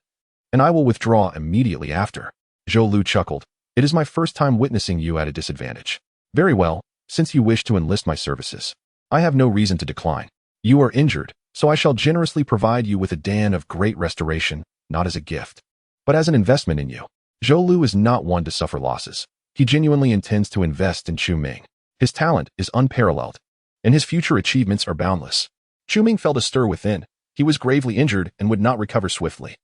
And I will withdraw immediately after. Zhou Lu chuckled. It is my first time witnessing you at a disadvantage. Very well, since you wish to enlist my services. I have no reason to decline. You are injured, so I shall generously provide you with a dan of great restoration, not as a gift, but as an investment in you. Zhou Lu is not one to suffer losses. He genuinely intends to invest in Chu Ming. His talent is unparalleled, and his future achievements are boundless. Chu Ming felt a stir within. He was gravely injured and would not recover swiftly.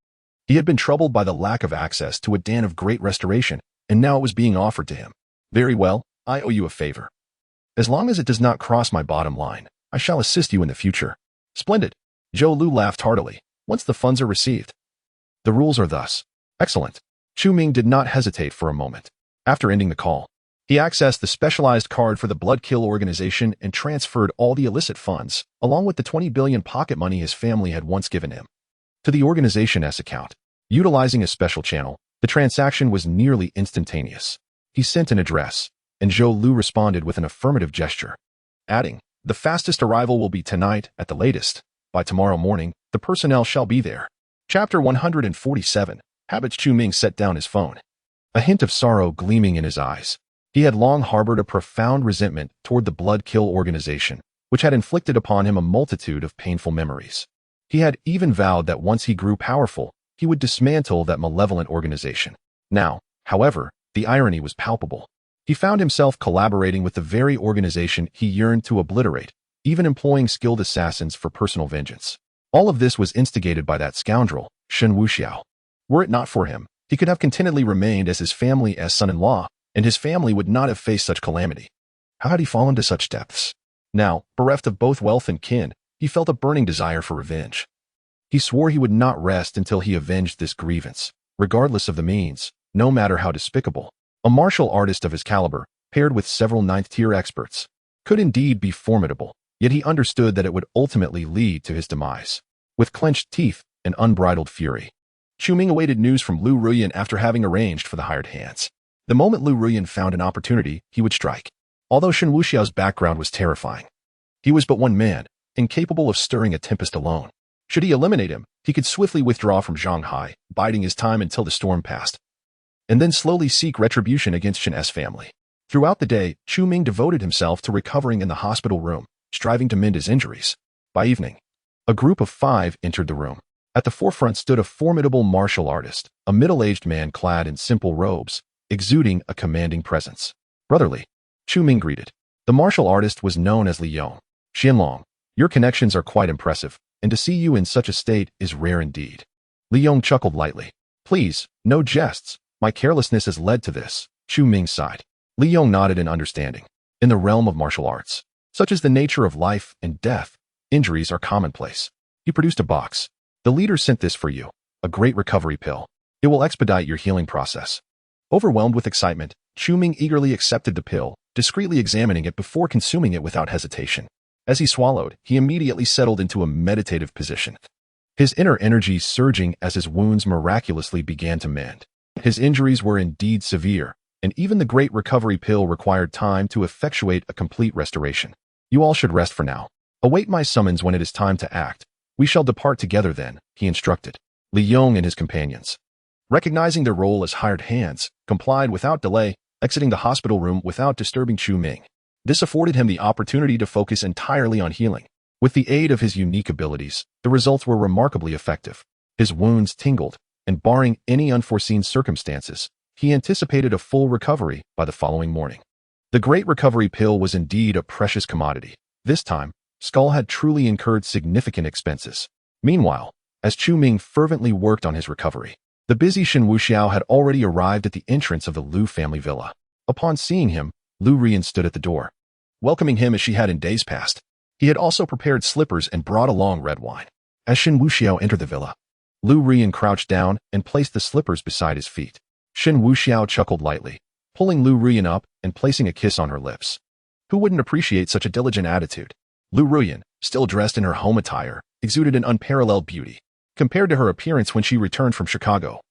He had been troubled by the lack of access to a dan of great restoration, and now it was being offered to him. Very well, I owe you a favor. As long as it does not cross my bottom line, I shall assist you in the future. Splendid. Zhou Lu laughed heartily. Once the funds are received. The rules are thus. Excellent. Chu Ming did not hesitate for a moment. After ending the call, he accessed the specialized card for the Blood Kill organization and transferred all the illicit funds, along with the 20 billion pocket money his family had once given him, to the organization's account. Utilizing a special channel, the transaction was nearly instantaneous. He sent an address, and Zhou Lu responded with an affirmative gesture, adding, The fastest arrival will be tonight at the latest. By tomorrow morning, the personnel shall be there. Chapter 147. Habits. Chu Ming set down his phone, a hint of sorrow gleaming in his eyes. He had long harbored a profound resentment toward the Blood Kill organization, which had inflicted upon him a multitude of painful memories. He had even vowed that once he grew powerful, he would dismantle that malevolent organization. Now, however, the irony was palpable. He found himself collaborating with the very organization he yearned to obliterate, even employing skilled assassins for personal vengeance. All of this was instigated by that scoundrel, Shen Wuxiao. Were it not for him, he could have contentedly remained as his family as son-in-law, and his family would not have faced such calamity. How had he fallen to such depths? Now, bereft of both wealth and kin, he felt a burning desire for revenge. He swore he would not rest until he avenged this grievance, regardless of the means, no matter how despicable. A martial artist of his caliber, paired with several 9th-tier experts, could indeed be formidable, yet he understood that it would ultimately lead to his demise. With clenched teeth and unbridled fury, Chu Ming awaited news from Lu Ruyan after having arranged for the hired hands. The moment Lu Ruyan found an opportunity, he would strike. Although Shen Wuxiao's background was terrifying, he was but one man, incapable of stirring a tempest alone. Should he eliminate him, he could swiftly withdraw from Shanghai, biding his time until the storm passed, and then slowly seek retribution against Shen's family. Throughout the day, Chu Ming devoted himself to recovering in the hospital room, striving to mend his injuries. By evening, a group of 5 entered the room. At the forefront stood a formidable martial artist, a middle-aged man clad in simple robes, exuding a commanding presence. Brotherly, Chu Ming greeted. The martial artist was known as Li Yong. Xianlong, your connections are quite impressive, and to see you in such a state is rare indeed. Li Yong chuckled lightly. Please, no jests. My carelessness has led to this. Chu Ming sighed. Li Yong nodded in understanding. In the realm of martial arts, such as the nature of life and death, injuries are commonplace. He produced a box. The leader sent this for you, a great recovery pill. It will expedite your healing process. Overwhelmed with excitement, Chu Ming eagerly accepted the pill, discreetly examining it before consuming it without hesitation. As he swallowed, he immediately settled into a meditative position, his inner energies surging as his wounds miraculously began to mend. His injuries were indeed severe, and even the great recovery pill required time to effectuate a complete restoration. You all should rest for now. Await my summons when it is time to act. We shall depart together then, he instructed. Li Yong and his companions, recognizing their role as hired hands, complied without delay, exiting the hospital room without disturbing Chu Ming. This afforded him the opportunity to focus entirely on healing. With the aid of his unique abilities, the results were remarkably effective. His wounds tingled, and barring any unforeseen circumstances, he anticipated a full recovery by the following morning. The great recovery pill was indeed a precious commodity. This time, Skull had truly incurred significant expenses. Meanwhile, as Chu Ming fervently worked on his recovery, the busy Shen Wuxiao had already arrived at the entrance of the Lu family villa. Upon seeing him, Lu Ruyan stood at the door, welcoming him as she had in days past. He had also prepared slippers and brought along red wine. As Shen Wuxiao entered the villa, Lu Ruyan crouched down and placed the slippers beside his feet. Shen Wuxiao chuckled lightly, pulling Lu Ruyan up and placing a kiss on her lips. Who wouldn't appreciate such a diligent attitude? Lu Ruyan, still dressed in her home attire, exuded an unparalleled beauty. Compared to her appearance when she returned from Chicago,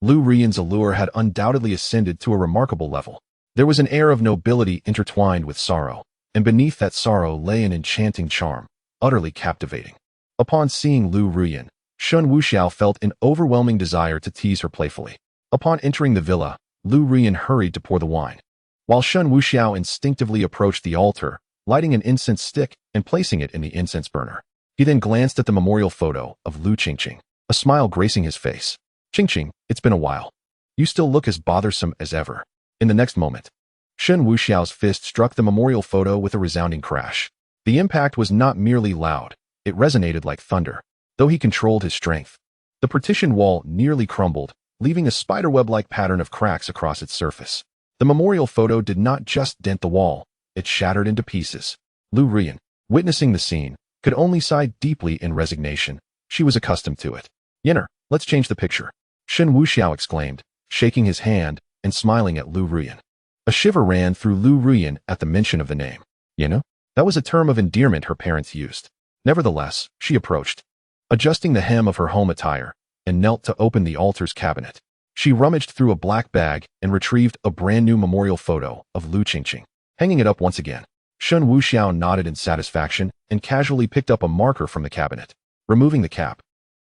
Lu Ruyan's allure had undoubtedly ascended to a remarkable level. There was an air of nobility intertwined with sorrow, and beneath that sorrow lay an enchanting charm, utterly captivating. Upon seeing Lu Ruyan, Shen Wuxiao felt an overwhelming desire to tease her playfully. Upon entering the villa, Lu Ruyan hurried to pour the wine, while Shen Wuxiao instinctively approached the altar, lighting an incense stick and placing it in the incense burner. He then glanced at the memorial photo of Lu Qingqing, a smile gracing his face. Qingqing, it's been a while. You still look as bothersome as ever. In the next moment, Shen Wuxiao's fist struck the memorial photo with a resounding crash. The impact was not merely loud, it resonated like thunder. Though he controlled his strength, the partition wall nearly crumbled, leaving a spiderweb-like pattern of cracks across its surface. The memorial photo did not just dent the wall, it shattered into pieces. Lu Ruyan, witnessing the scene, could only sigh deeply in resignation. She was accustomed to it. Yenner, let's change the picture, Shen Wuxiao exclaimed, shaking his hand and smiling at Lu Ruyan. A shiver ran through Lu Ruyan at the mention of the name. Yenner? That was a term of endearment her parents used. Nevertheless, she approached, adjusting the hem of her home attire, and knelt to open the altar's cabinet. She rummaged through a black bag and retrieved a brand new memorial photo of Lu Qingqing. Hanging it up once again, Shen Wuxiao nodded in satisfaction and casually picked up a marker from the cabinet. Removing the cap,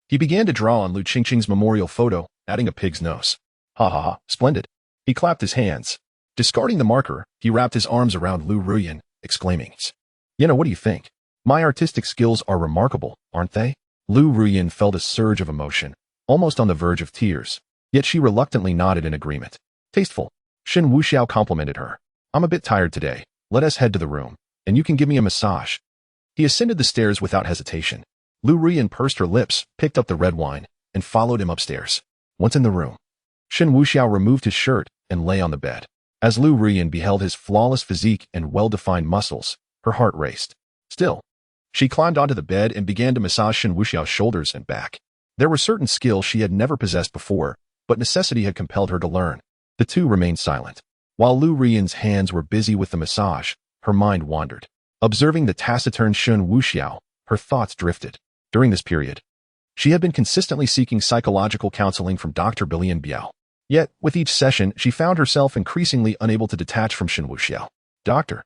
he began to draw on Lu Qingqing's memorial photo, adding a pig's nose. Ha ha ha, splendid. He clapped his hands. Discarding the marker, he wrapped his arms around Lu Ruyan, exclaiming, Yenna, what do you think? My artistic skills are remarkable, aren't they? Lu Ruyan felt a surge of emotion, almost on the verge of tears, yet she reluctantly nodded in agreement. Tasteful. Shen Wuxiao complimented her. I'm a bit tired today. Let us head to the room, and you can give me a massage. He ascended the stairs without hesitation. Lu Ruyan pursed her lips, picked up the red wine, and followed him upstairs. Once in the room, Shen Wuxiao removed his shirt and lay on the bed. As Lu Ruyan beheld his flawless physique and well-defined muscles, her heart raced. Still, she climbed onto the bed and began to massage Shen Wuxiao's shoulders and back. There were certain skills she had never possessed before, but necessity had compelled her to learn. The two remained silent. While Lu Ruyan's hands were busy with the massage, her mind wandered. Observing the taciturn Shen Wuxiao, her thoughts drifted. During this period, She had been consistently seeking psychological counseling from Dr. Billion Biao. Yet, with each session, she found herself increasingly unable to detach from Shen Wuxiao. Dr.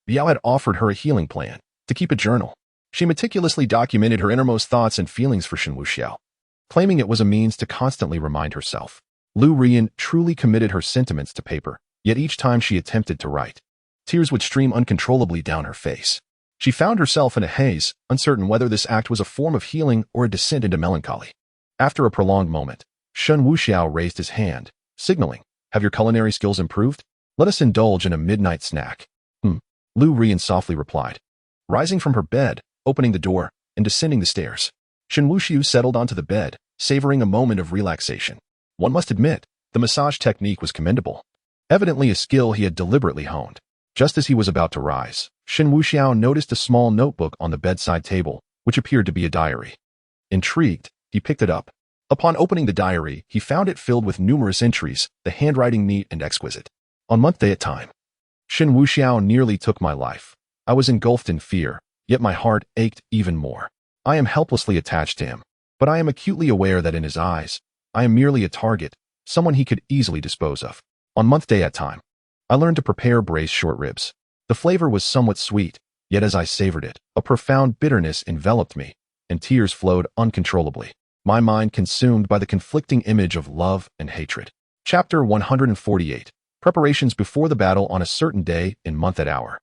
Biao had offered her a healing plan, to keep a journal. She meticulously documented her innermost thoughts and feelings for Shen Wuxiao, claiming it was a means to constantly remind herself. Lu Rian truly committed her sentiments to paper, yet each time she attempted to write, tears would stream uncontrollably down her face. She found herself in a haze, uncertain whether this act was a form of healing or a descent into melancholy. After a prolonged moment, Shen Wuxiao raised his hand, signaling, "Have your culinary skills improved? Let us indulge in a midnight snack." Lu Rian softly replied, rising from her bed, opening the door, and descending the stairs. Shen Wuxiao settled onto the bed, savoring a moment of relaxation. One must admit, the massage technique was commendable. Evidently a skill he had deliberately honed. Just as he was about to rise, Shen Wuxiao noticed a small notebook on the bedside table, which appeared to be a diary. Intrigued, he picked it up. Upon opening the diary, he found it filled with numerous entries, the handwriting neat and exquisite. On month day at time. Shen Wuxiao nearly took my life. I was engulfed in fear, yet my heart ached even more. I am helplessly attached to him, but I am acutely aware that in his eyes, I am merely a target, someone he could easily dispose of. On month day at time, I learned to prepare braised short ribs. The flavor was somewhat sweet, yet as I savored it, a profound bitterness enveloped me, and tears flowed uncontrollably, my mind consumed by the conflicting image of love and hatred. Chapter 148. Preparations before the battle on a certain day in month at hour.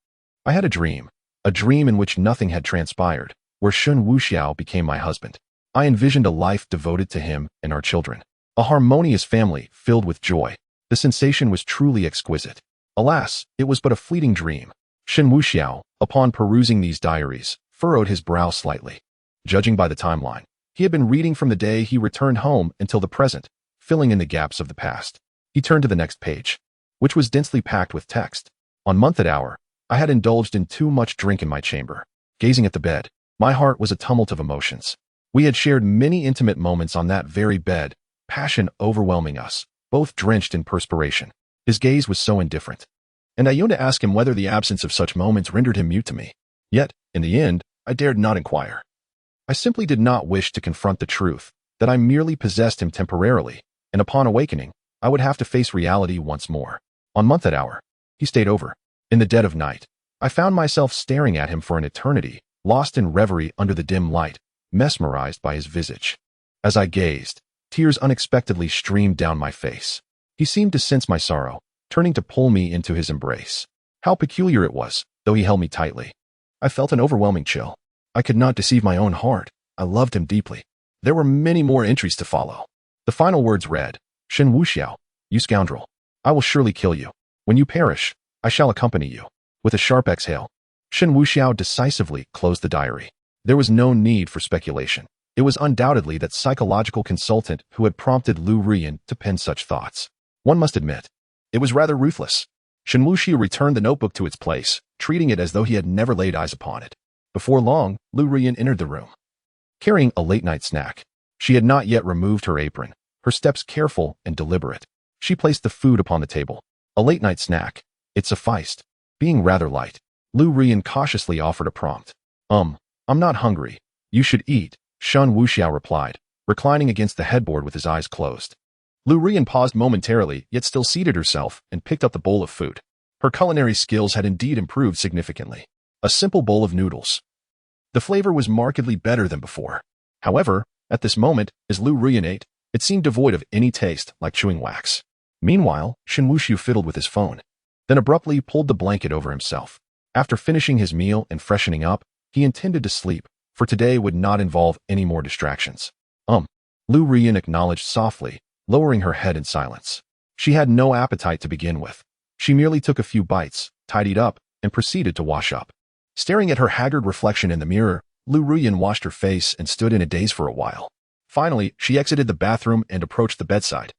I had a dream in which nothing had transpired, where Shen Wuxiao became my husband. I envisioned a life devoted to him and our children, a harmonious family filled with joy. The sensation was truly exquisite. Alas, it was but a fleeting dream. Shen Wuxiao, upon perusing these diaries, furrowed his brow slightly. Judging by the timeline, he had been reading from the day he returned home until the present, filling in the gaps of the past. He turned to the next page, which was densely packed with text. On month at hour, I had indulged in too much drink in my chamber. Gazing at the bed, my heart was a tumult of emotions. We had shared many intimate moments on that very bed, passion overwhelming us, both drenched in perspiration. His gaze was so indifferent, and I yearned to ask him whether the absence of such moments rendered him mute to me. Yet, in the end, I dared not inquire. I simply did not wish to confront the truth, that I merely possessed him temporarily, and upon awakening, I would have to face reality once more. On month at hour, he stayed over. In the dead of night, I found myself staring at him for an eternity, lost in reverie under the dim light, mesmerized by his visage. As I gazed, tears unexpectedly streamed down my face. He seemed to sense my sorrow, turning to pull me into his embrace. How peculiar it was, though he held me tightly. I felt an overwhelming chill. I could not deceive my own heart. I loved him deeply. There were many more entries to follow. The final words read, "Shen Wuxiao, you scoundrel. I will surely kill you. When you perish, I shall accompany you." With a sharp exhale, Shen Wuxiao decisively closed the diary. There was no need for speculation. It was undoubtedly that psychological consultant who had prompted Lu Rian to pen such thoughts. One must admit, it was rather ruthless. Shen Wuxiao returned the notebook to its place, treating it as though he had never laid eyes upon it. Before long, Lu Rian entered the room, carrying a late-night snack. She had not yet removed her apron, her steps careful and deliberate. She placed the food upon the table. A late-night snack. It sufficed. Being rather light, Lu Rian cautiously offered a prompt. I'm not hungry. You should eat," Shen Wuxiao replied, reclining against the headboard with his eyes closed. Lu Rian paused momentarily, yet still seated herself and picked up the bowl of food. Her culinary skills had indeed improved significantly. A simple bowl of noodles. The flavor was markedly better than before. However, at this moment, as Lu Rian ate, it seemed devoid of any taste, like chewing wax. Meanwhile, Shen Wuxiao fiddled with his phone, then abruptly pulled the blanket over himself. After finishing his meal and freshening up, he intended to sleep, for today would not involve any more distractions. Lu Rian acknowledged softly, lowering her head in silence. She had no appetite to begin with. She merely took a few bites, tidied up, and proceeded to wash up. Staring at her haggard reflection in the mirror, Lu Rian washed her face and stood in a daze for a while. Finally, she exited the bathroom and approached the bedside.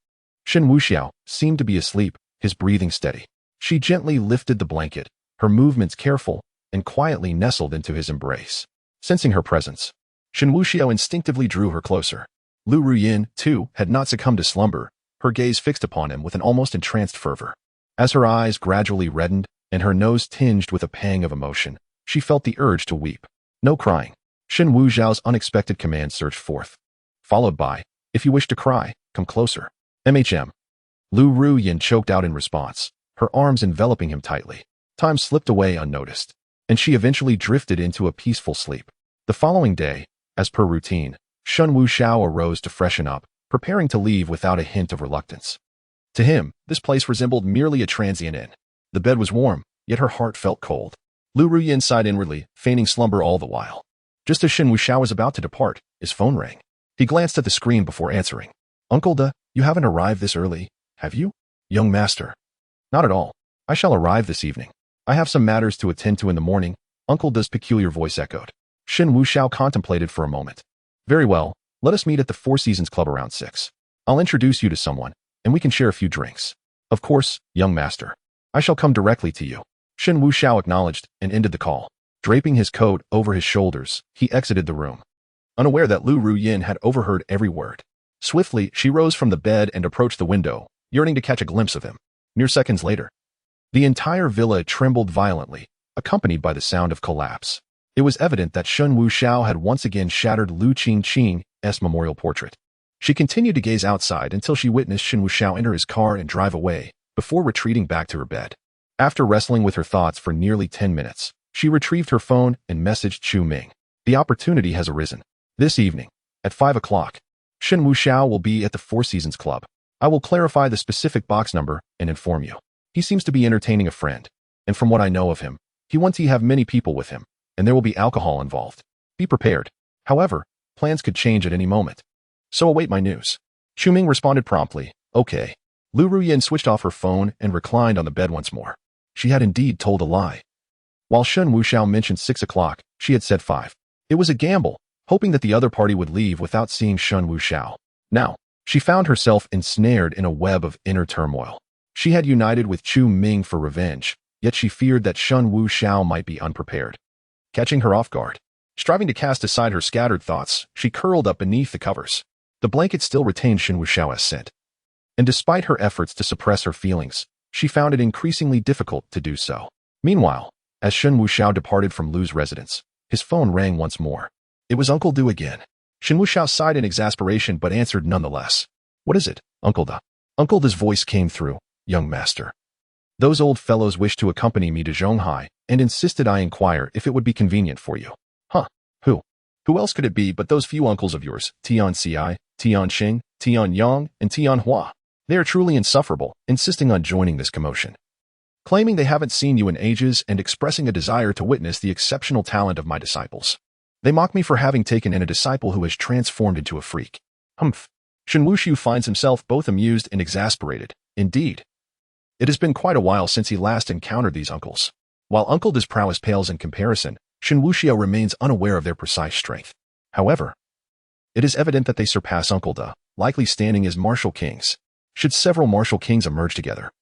Shen Wuxiao seemed to be asleep, his breathing steady. She gently lifted the blanket, her movements careful, and quietly nestled into his embrace. Sensing her presence, Shen Wuxiao instinctively drew her closer. Lu Rian, too, had not succumbed to slumber, her gaze fixed upon him with an almost entranced fervor. As her eyes gradually reddened and her nose tinged with a pang of emotion, she felt the urge to weep. No crying. Shen Wuxiao's unexpected command surged forth. followed by, "If you wish to cry, come closer." MHM. Lu Ruyin choked out in response, her arms enveloping him tightly. Time slipped away unnoticed, and she eventually drifted into a peaceful sleep. The following day, as per routine, Shen Wuxiao arose to freshen up, preparing to leave without a hint of reluctance. To him, this place resembled merely a transient inn. The bed was warm, yet her heart felt cold. Lu Ruyin sighed inwardly, feigning slumber all the while. Just as Shen Wuxiao was about to depart, his phone rang. He glanced at the screen before answering. "Uncle De, you haven't arrived this early, have you?" "Young master." "Not at all. I shall arrive this evening. I have some matters to attend to in the morning," Uncle De's peculiar voice echoed. Shen Wuxiao contemplated for a moment. "Very well, let us meet at the Four Seasons Club around 6. I'll introduce you to someone, and we can share a few drinks." "Of course, young master. I shall come directly to you." Shen Wuxiao acknowledged and ended the call. Draping his coat over his shoulders, he exited the room, unaware that Lu Ruyin had overheard every word. Swiftly, she rose from the bed and approached the window, yearning to catch a glimpse of him. Mere seconds later, the entire villa trembled violently, accompanied by the sound of collapse. It was evident that Shen Wuxiao had once again shattered Lu Qingqing's memorial portrait. She continued to gaze outside until she witnessed Shen Wuxiao enter his car and drive away, before retreating back to her bed. After wrestling with her thoughts for nearly 10 minutes, she retrieved her phone and messaged Chu Ming. "The opportunity has arisen. This evening, at 5 o'clock, Shen Wuxiao will be at the Four Seasons Club. I will clarify the specific box number and inform you. He seems to be entertaining a friend, and from what I know of him, he wants to have many people with him, and there will be alcohol involved. Be prepared. However, plans could change at any moment. So await my news." Chu Ming responded promptly, "Okay." Lu Ruyin switched off her phone and reclined on the bed once more. She had indeed told a lie. While Shen Wuxiao mentioned 6 o'clock, she had said 5. It was a gamble, hoping that the other party would leave without seeing Shen Wuxiao. Now, she found herself ensnared in a web of inner turmoil. She had united with Chu Ming for revenge, yet she feared that Shen Wuxiao might be unprepared, catching her off guard. Striving to cast aside her scattered thoughts, she curled up beneath the covers. The blanket still retained Shen Wuxiao's scent, and despite her efforts to suppress her feelings, she found it increasingly difficult to do so. Meanwhile, as Shen Wuxiao departed from Lu's residence, his phone rang once more. It was Uncle Du again. Shen Wuxiao sighed in exasperation but answered nonetheless. "What is it, Uncle Du?" Uncle Du's voice came through. "Young master. Those old fellows wished to accompany me to Zhonghai and insisted I inquire if it would be convenient for you." "Huh? Who? Who else could it be but those few uncles of yours, Tian Xi, Tian Xing, Tian Yang, and Tian Hua? They are truly insufferable, insisting on joining this commotion, claiming they haven't seen you in ages and expressing a desire to witness the exceptional talent of my disciples. They mock me for having taken in a disciple who has transformed into a freak." Humph. Shen Wuxiao finds himself both amused and exasperated. Indeed, it has been quite a while since he last encountered these uncles. While Uncle De's prowess pales in comparison, Shen Wuxiao remains unaware of their precise strength. However, it is evident that they surpass Uncle De, likely standing as martial kings. Should several martial kings emerge together,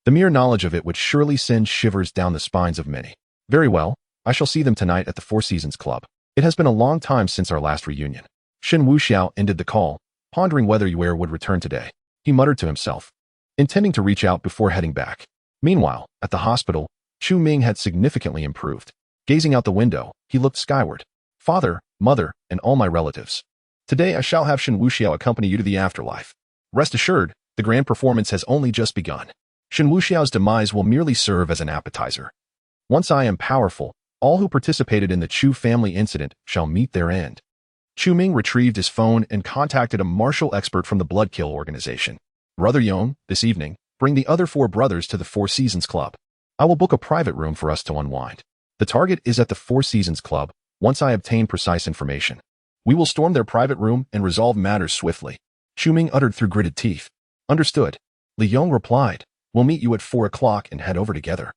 the mere knowledge of it would surely send shivers down the spines of many. "Very well, I shall see them tonight at the Four Seasons Club. It has been a long time since our last reunion." Shen Wuxiao ended the call, pondering whether Yue would return today. He muttered to himself, intending to reach out before heading back. Meanwhile, at the hospital, Chu Ming had significantly improved. Gazing out the window, he looked skyward. "Father, mother, and all my relatives. Today I shall have Shen Wuxiao accompany you to the afterlife. Rest assured, the grand performance has only just begun. Shen Wuxiao's demise will merely serve as an appetizer. Once I am powerful, all who participated in the Chu family incident shall meet their end." Chu Ming retrieved his phone and contacted a martial expert from the Bloodkill organization. "Brother Yong, this evening, bring the other 4 brothers to the Four Seasons Club. I will book a private room for us to unwind. The target is at the Four Seasons Club. Once I obtain precise information, we will storm their private room and resolve matters swiftly." Chu Ming uttered through gritted teeth. "Understood." Li Yong replied, "We'll meet you at 4 o'clock and head over together."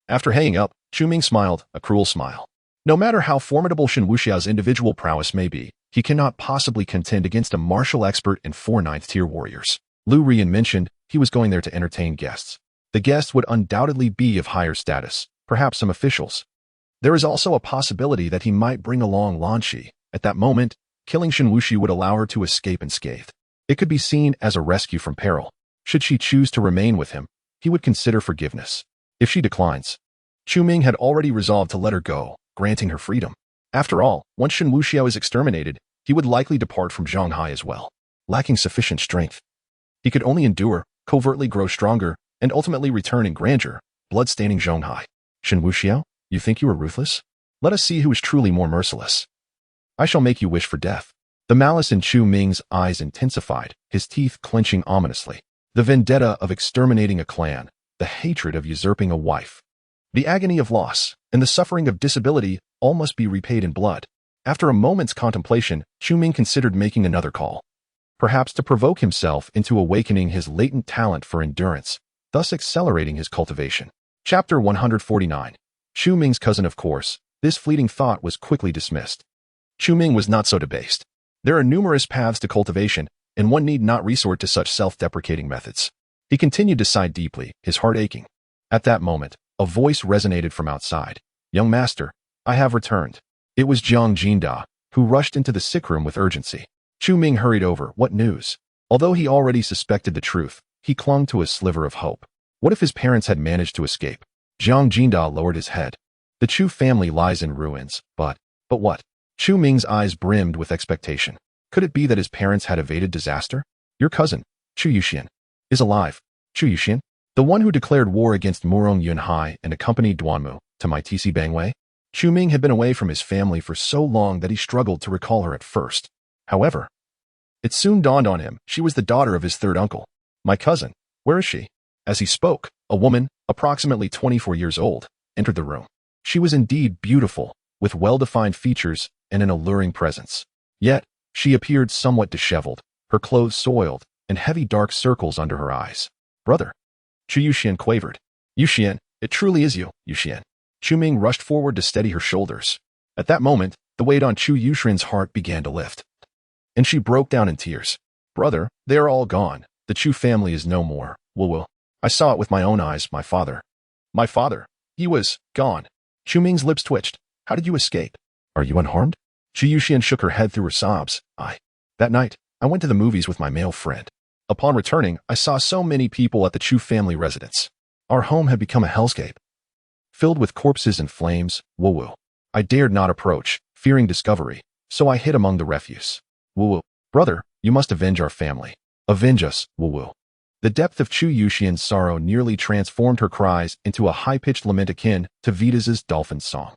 After hanging up, Chu Ming smiled, a cruel smile. No matter how formidable Shen Wuxiao's individual prowess may be, he cannot possibly contend against a martial expert and 4 ninth-tier warriors. Lu Ruyin mentioned he was going there to entertain guests. The guests would undoubtedly be of higher status, perhaps some officials. There is also a possibility that he might bring along Lan Shi. At that moment, killing Shen Wuxiao would allow her to escape unscathed. It could be seen as a rescue from peril. Should she choose to remain with him, he would consider forgiveness. If she declines, Chu Ming had already resolved to let her go, granting her freedom. After all, once Shen Wuxiao is exterminated, he would likely depart from Zhonghai as well, lacking sufficient strength. He could only endure, covertly grow stronger, and ultimately return in grandeur, blood-staining Zhonghai. Shen Wuxiao, you think you are ruthless? Let us see who is truly more merciless. I shall make you wish for death. The malice in Chu Ming's eyes intensified, his teeth clenching ominously. The vendetta of exterminating a clan, the hatred of usurping a wife, the agony of loss, and the suffering of disability all must be repaid in blood. After a moment's contemplation, Chu Ming considered making another call, perhaps to provoke himself into awakening his latent talent for endurance, thus accelerating his cultivation. Chapter 149. Chu Ming's cousin. Of course, this fleeting thought was quickly dismissed. Chu Ming was not so debased. There are numerous paths to cultivation, and one need not resort to such self-deprecating methods. He continued to sigh deeply, his heart aching. At that moment, a voice resonated from outside. Young master, I have returned. It was Jiang Jinda, who rushed into the sick room with urgency. Chu Ming hurried over. What news? Although he already suspected the truth, he clung to a sliver of hope. What if his parents had managed to escape? Jiang Jinda lowered his head. The Chu family lies in ruins, but what? Chu Ming's eyes brimmed with expectation. Could it be that his parents had evaded disaster? Your cousin, Chu Yuxian, is alive. Chu Yuxian? The one who declared war against Murong Yunhai and accompanied Duanmu to Maitisi Bangwei? Chu Ming had been away from his family for so long that he struggled to recall her at first. However, it soon dawned on him she was the daughter of his third uncle. My cousin, where is she? As he spoke, a woman, approximately 24 years old, entered the room. She was indeed beautiful, with well-defined features and an alluring presence. Yet, she appeared somewhat disheveled, her clothes soiled, and heavy dark circles under her eyes. Brother. Chu Yuxian quavered. Yuxian, it truly is you, Yuxian. Chu Ming rushed forward to steady her shoulders. At that moment, the weight on Chu Yuxian's heart began to lift, and she broke down in tears. Brother, they are all gone. The Chu family is no more. Will. I saw it with my own eyes, my father. My father. He was gone. Chu Ming's lips twitched. How did you escape? Are you unharmed? Chu Yuxian shook her head through her sobs. That night, I went to the movies with my male friend. Upon returning, I saw so many people at the Chu family residence. Our home had become a hellscape, filled with corpses and flames. Woo. I dared not approach, fearing discovery, so I hid among the refuse. Woo. Brother, you must avenge our family. Avenge us, Woo. The depth of Chu Yuxian's sorrow nearly transformed her cries into a high-pitched lament akin to Vida's dolphin song.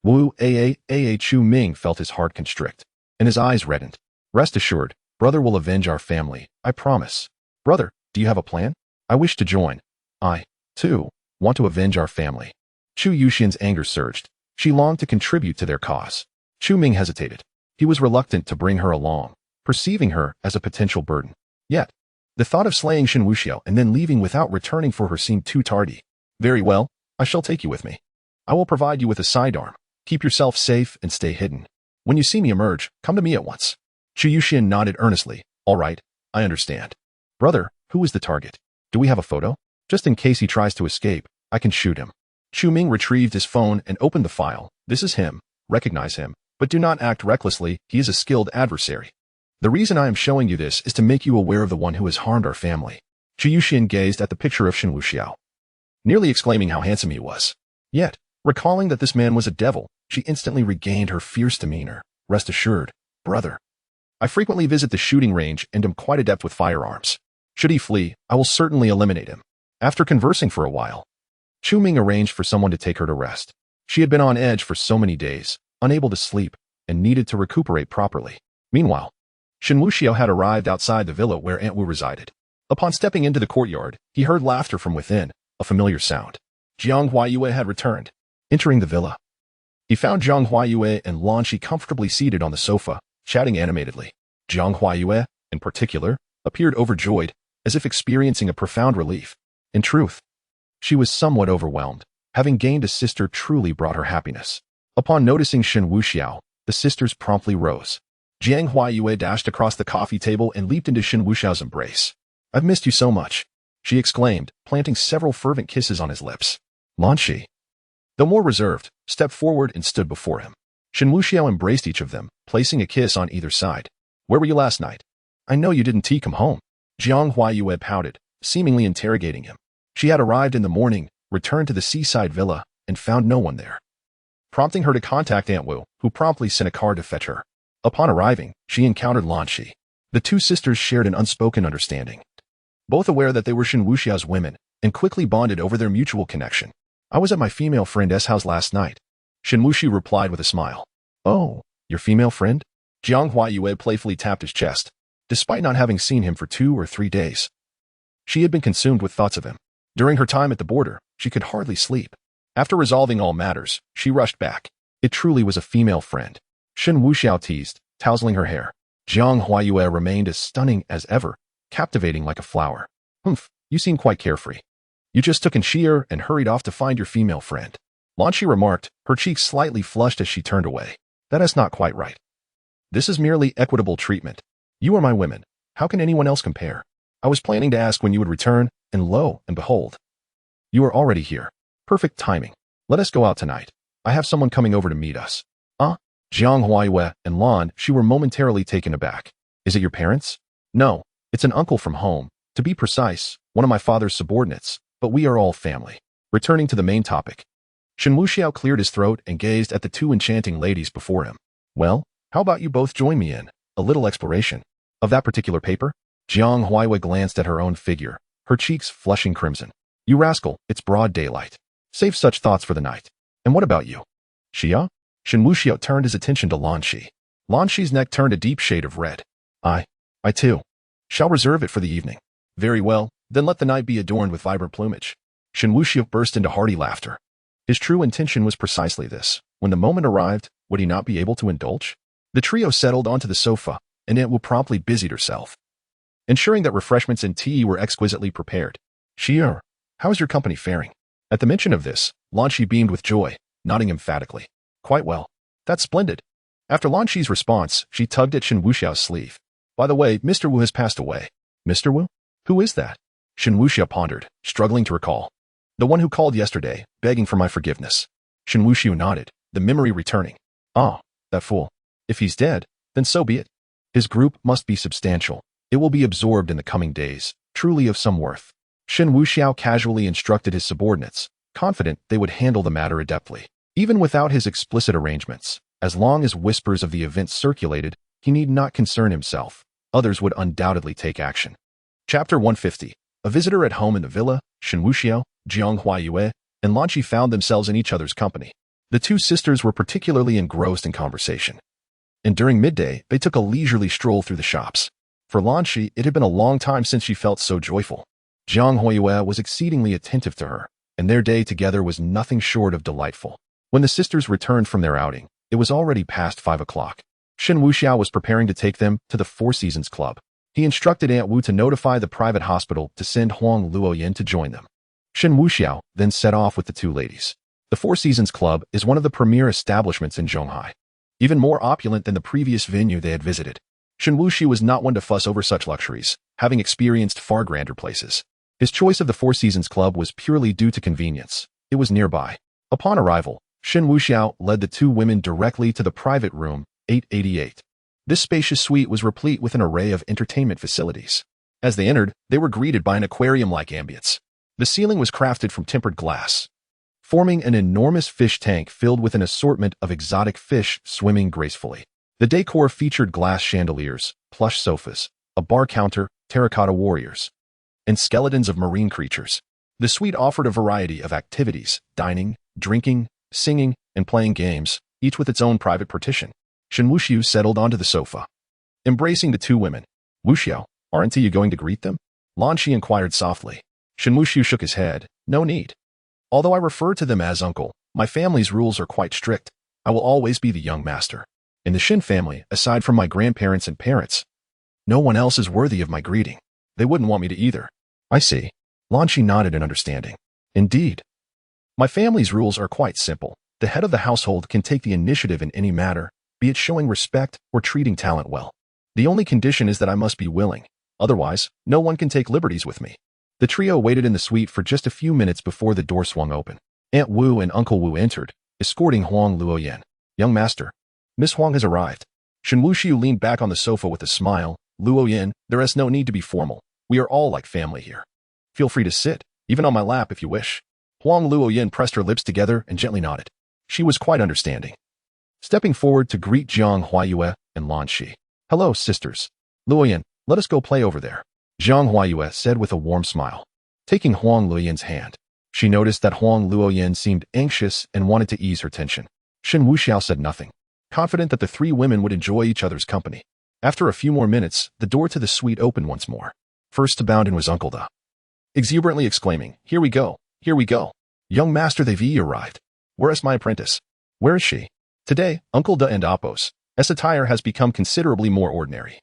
Wu Chu Ming felt his heart constrict, and his eyes reddened. Rest assured, brother will avenge our family, I promise. Brother, do you have a plan? I wish to join. I, too, want to avenge our family. Chu Yuxian's anger surged. She longed to contribute to their cause. Chu Ming hesitated. He was reluctant to bring her along, perceiving her as a potential burden. Yet, the thought of slaying Shen Wuxiao and then leaving without returning for her seemed too tardy. Very well, I shall take you with me. I will provide you with a sidearm. Keep yourself safe and stay hidden. When you see me emerge, come to me at once. Chu Yuxian nodded earnestly. All right, I understand. Brother, who is the target? Do we have a photo? Just in case he tries to escape, I can shoot him. Chu Ming retrieved his phone and opened the file. This is him. Recognize him, but do not act recklessly. He is a skilled adversary. The reason I am showing you this is to make you aware of the one who has harmed our family. Chu Yuxian gazed at the picture of Shen Wuxiao, nearly exclaiming how handsome he was. Yet, recalling that this man was a devil, she instantly regained her fierce demeanor. Rest assured, brother. I frequently visit the shooting range and am quite adept with firearms. Should he flee, I will certainly eliminate him. After conversing for a while, Chu Ming arranged for someone to take her to rest. She had been on edge for so many days, unable to sleep, and needed to recuperate properly. Meanwhile, Shen Wuxiao had arrived outside the villa where Aunt Wu resided. Upon stepping into the courtyard, he heard laughter from within, a familiar sound. Jiang Huayue had returned. Entering the villa, he found Jiang Huayue and Lan Shi comfortably seated on the sofa, chatting animatedly. Jiang Huayue, in particular, appeared overjoyed, as if experiencing a profound relief. In truth, she was somewhat overwhelmed. Having gained a sister truly brought her happiness. Upon noticing Shen Wuxiao, the sisters promptly rose. Jiang Huayue dashed across the coffee table and leaped into Shen Wuxiao's embrace. I've missed you so much, she exclaimed, planting several fervent kisses on his lips. Lan Shi, though more reserved, stepped forward and stood before him. Shen Wuxiao embraced each of them, placing a kiss on either side. Where were you last night? I know you didn't come home. Jiang Huayue pouted, seemingly interrogating him. She had arrived in the morning, returned to the seaside villa, and found no one there, prompting her to contact Aunt Wu, who promptly sent a card to fetch her. Upon arriving, she encountered Lan Shi. The two sisters shared an unspoken understanding. Both aware that they were Shen Wuxiao's women, and quickly bonded over their mutual connection. I was at my female friend's house last night. Shen Wuxiao replied with a smile. Oh, your female friend? Jiang Huaiyue playfully tapped his chest, despite not having seen him for 2 or 3 days. She had been consumed with thoughts of him. During her time at the border, she could hardly sleep. After resolving all matters, she rushed back. It truly was a female friend. Shen Wuxiao teased, tousling her hair. Jiang Huaiyue remained as stunning as ever, captivating like a flower. Humph, you seem quite carefree. You just took in sheer and hurried off to find your female friend. Lan Shi remarked, her cheeks slightly flushed as she turned away. That is not quite right. This is merely equitable treatment. You are my women. How can anyone else compare? I was planning to ask when you would return, and lo and behold. You are already here. Perfect timing. Let us go out tonight. I have someone coming over to meet us. Jiang Huaiyue and Lan Shi were momentarily taken aback. Is it your parents? No, it's an uncle from home. To be precise, one of my father's subordinates, but we are all family. Returning to the main topic. Shen Wuxiao cleared his throat and gazed at the two enchanting ladies before him. Well, how about you both join me in a little exploration of that particular paper? Jiang Huaiyue glanced at her own figure, her cheeks flushing crimson. You rascal, it's broad daylight. Save such thoughts for the night. And what about you? Xia? Shen Wuxiao turned his attention to Lan Shi. Lan Shi's neck turned a deep shade of red. I too, shall reserve it for the evening. Very well, then let the night be adorned with vibrant plumage. Shen Wuxiao burst into hearty laughter. His true intention was precisely this. When the moment arrived, would he not be able to indulge? The trio settled onto the sofa, and Aunt Wu promptly busied herself, ensuring that refreshments and tea were exquisitely prepared. Xia, how is your company faring? At the mention of this, Lan Shi beamed with joy, nodding emphatically. Quite well. That's splendid. After Lan Shi's response, she tugged at Shen Wuxiao's sleeve. By the way, Mr. Wu has passed away. Mr. Wu? Who is that? Shen Wuxiao pondered, struggling to recall. The one who called yesterday, begging for my forgiveness. Shen Wuxiao nodded, the memory returning. Ah, that fool. If he's dead, then so be it. His group must be substantial. It will be absorbed in the coming days, truly of some worth. Shen Wuxiao casually instructed his subordinates, confident they would handle the matter adeptly. Even without his explicit arrangements, as long as whispers of the event circulated, he need not concern himself. Others would undoubtedly take action. Chapter 150. A visitor at home in the villa, Shen Wuxiao, Jiang Huaiyue, and Lan Shi found themselves in each other's company. The two sisters were particularly engrossed in conversation. And during midday, they took a leisurely stroll through the shops. For Lan Shi, it had been a long time since she felt so joyful. Jiang Huaiyue was exceedingly attentive to her, and their day together was nothing short of delightful. When the sisters returned from their outing, it was already past 5 o'clock. Shen Wuxiao was preparing to take them to the Four Seasons Club. He instructed Aunt Wu to notify the private hospital to send Huang Luoyin to join them. Shen Wuxiao then set off with the two ladies. The Four Seasons Club is one of the premier establishments in Zhonghai, even more opulent than the previous venue they had visited. Shen Wuxiao was not one to fuss over such luxuries, having experienced far grander places. His choice of the Four Seasons Club was purely due to convenience. It was nearby. Upon arrival, Shen Wuxiao led the two women directly to the private room, 888. This spacious suite was replete with an array of entertainment facilities. As they entered, they were greeted by an aquarium-like ambience. The ceiling was crafted from tempered glass, forming an enormous fish tank filled with an assortment of exotic fish swimming gracefully. The decor featured glass chandeliers, plush sofas, a bar counter, terracotta warriors, and skeletons of marine creatures. The suite offered a variety of activities, dining, drinking, singing, and playing games, each with its own private partition. Shen Wuxiao settled onto the sofa, embracing the two women. Wuxiao, aren't you going to greet them? Lan Shi inquired softly. Shen Wuxiao shook his head. No need. Although I refer to them as uncle, my family's rules are quite strict. I will always be the young master. In the Shen family, aside from my grandparents and parents, no one else is worthy of my greeting. They wouldn't want me to either. I see. Lan Shi nodded in understanding. Indeed. My family's rules are quite simple. The head of the household can take the initiative in any matter, be it showing respect or treating talent well. The only condition is that I must be willing. Otherwise, no one can take liberties with me. The trio waited in the suite for just a few minutes before the door swung open. Aunt Wu and Uncle Wu entered, escorting Huang Luoyin. Young master, Miss Huang has arrived. Shen Wuxiao leaned back on the sofa with a smile. Luoyin, there is no need to be formal. We are all like family here. Feel free to sit, even on my lap if you wish. Huang Luoyin pressed her lips together and gently nodded. She was quite understanding. Stepping forward to greet Jiang Huaiyue, and Lan Shi. Hello, sisters. Luoyan, let us go play over there, Zhang Huayue said with a warm smile. Taking Huang Luoyan's hand, she noticed that Huang Luoyan seemed anxious and wanted to ease her tension. Shen Wuxiao said nothing, confident that the three women would enjoy each other's company. After a few more minutes, the door to the suite opened once more. First to bound in was Uncle Da, exuberantly exclaiming, "Here we go, here we go. Young Master Devi arrived. Where is my apprentice? Where is she?" Today, Uncle Da and Apos' attire has become considerably more ordinary.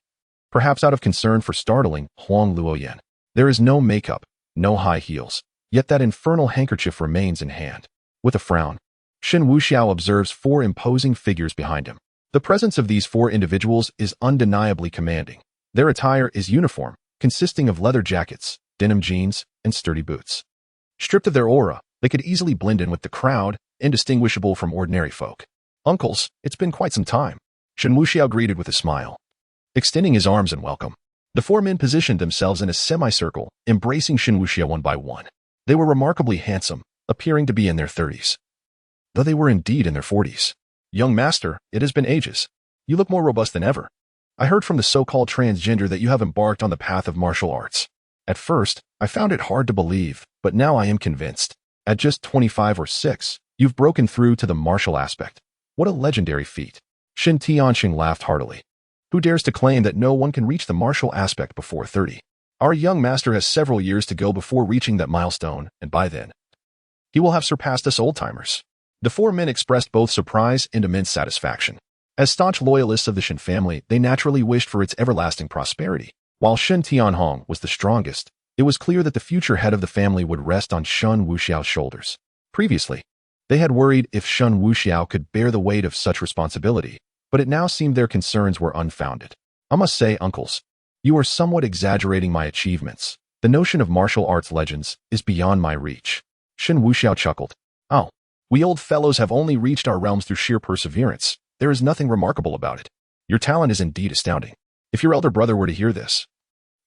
Perhaps out of concern for startling Huang Luoyan. There is no makeup, no high heels, yet that infernal handkerchief remains in hand. With a frown, Shen Wuxiao observes four imposing figures behind him. The presence of these four individuals is undeniably commanding. Their attire is uniform, consisting of leather jackets, denim jeans, and sturdy boots. Stripped of their aura, they could easily blend in with the crowd, indistinguishable from ordinary folk. "Uncles, it's been quite some time," Shen Wuxiao greeted with a smile, extending his arms in welcome. The four men positioned themselves in a semicircle, embracing Shen Wuxiao one by one. They were remarkably handsome, appearing to be in their 30s. Though they were indeed in their 40s. "Young master, it has been ages. You look more robust than ever. I heard from the so-called transgender that you have embarked on the path of martial arts. At first, I found it hard to believe, but now I am convinced. At just 25 or 6, you've broken through to the martial aspect. What a legendary feat." Shen Tianqing laughed heartily. Who dares to claim that no one can reach the martial aspect before 30? Our young master has several years to go before reaching that milestone, and by then, he will have surpassed us old-timers. The four men expressed both surprise and immense satisfaction. As staunch loyalists of the Shen family, they naturally wished for its everlasting prosperity. While Shen Tianhong was the strongest, it was clear that the future head of the family would rest on Shen Wuxiao's shoulders. Previously, they had worried if Shen Wuxiao could bear the weight of such responsibility, but it now seemed their concerns were unfounded. "I must say, uncles, you are somewhat exaggerating my achievements. The notion of martial arts legends is beyond my reach." Shen Wuxiao chuckled. "Oh, we old fellows have only reached our realms through sheer perseverance. There is nothing remarkable about it. Your talent is indeed astounding. If your elder brother were to hear this,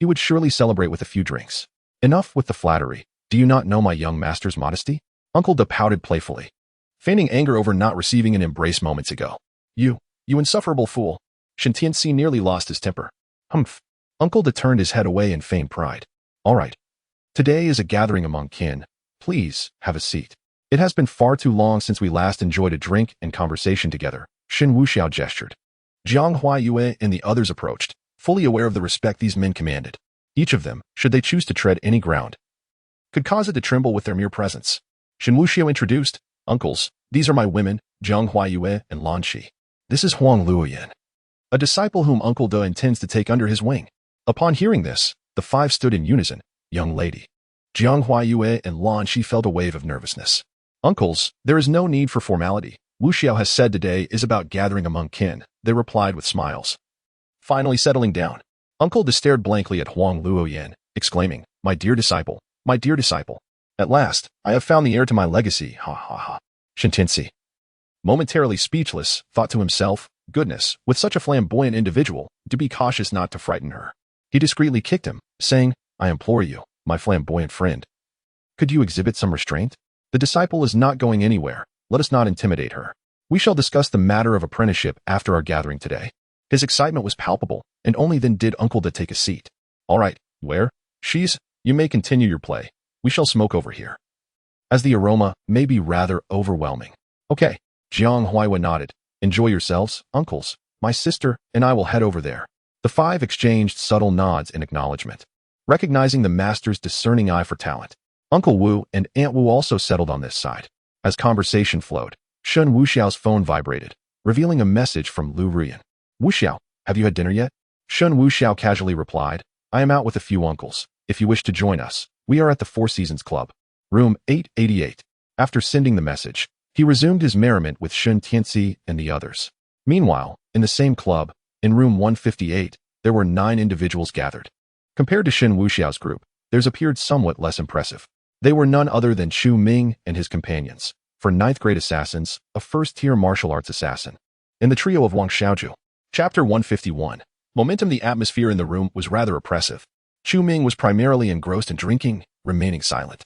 he would surely celebrate with a few drinks. Enough with the flattery. Do you not know my young master's modesty?" Uncle Da pouted playfully, feigning anger over not receiving an embrace moments ago. You insufferable fool." Shen Tianxi nearly lost his temper. "Humph." Uncle Da turned his head away in feigned pride. "All right. Today is a gathering among kin. Please, have a seat. It has been far too long since we last enjoyed a drink and conversation together." Shen Wuxiao gestured. Zhang Huayue and the others approached, fully aware of the respect these men commanded. Each of them, should they choose to tread any ground, could cause it to tremble with their mere presence. Shen Wuxiao introduced, "Uncles, these are my women, Zhang Huayue and Lan Shi. This is Huang Luoyan, a disciple whom Uncle Da intends to take under his wing." Upon hearing this, the five stood in unison. "Young lady." Zhang Huayue and Lan Shi felt a wave of nervousness. "Uncles, there is no need for formality. Wuxiao has said today is about gathering among kin," they replied with smiles. Finally settling down, Uncle Da stared blankly at Huang Luoyan, exclaiming, my dear disciple, at last, I have found the heir to my legacy, ha ha ha." Shen Tianxi, momentarily speechless, thought to himself, goodness, with such a flamboyant individual, do be cautious not to frighten her. He discreetly kicked him, saying, "I implore you, my flamboyant friend, could you exhibit some restraint? The disciple is not going anywhere. Let us not intimidate her. We shall discuss the matter of apprenticeship after our gathering today." His excitement was palpable, and only then did Uncle Da take a seat. "All right, where? You may continue your play. We shall smoke over here, as the aroma may be rather overwhelming." "Okay." Jiang Huayue nodded. "Enjoy yourselves, uncles. My sister and I will head over there." The five exchanged subtle nods in acknowledgement, recognizing the master's discerning eye for talent. Uncle Wu and Aunt Wu also settled on this side. As conversation flowed, Shen Wuxiao's phone vibrated, revealing a message from Lu Rian. "Wuxiao, have you had dinner yet?" Shen Wuxiao casually replied, "I am out with a few uncles. If you wish to join us, we are at the Four Seasons Club, room 888. After sending the message, he resumed his merriment with Shen Tianxi and the others. Meanwhile, in the same club, in room 158, there were 9 individuals gathered. Compared to Shen Wuxiao's group, theirs appeared somewhat less impressive. They were none other than Chu Ming and his companions, for 9th-grade assassins, a first-tier martial arts assassin, and the trio of Wang Xiaozhu. Chapter 151. Momentum. The atmosphere in the room was rather oppressive. Chu Ming was primarily engrossed in drinking, remaining silent.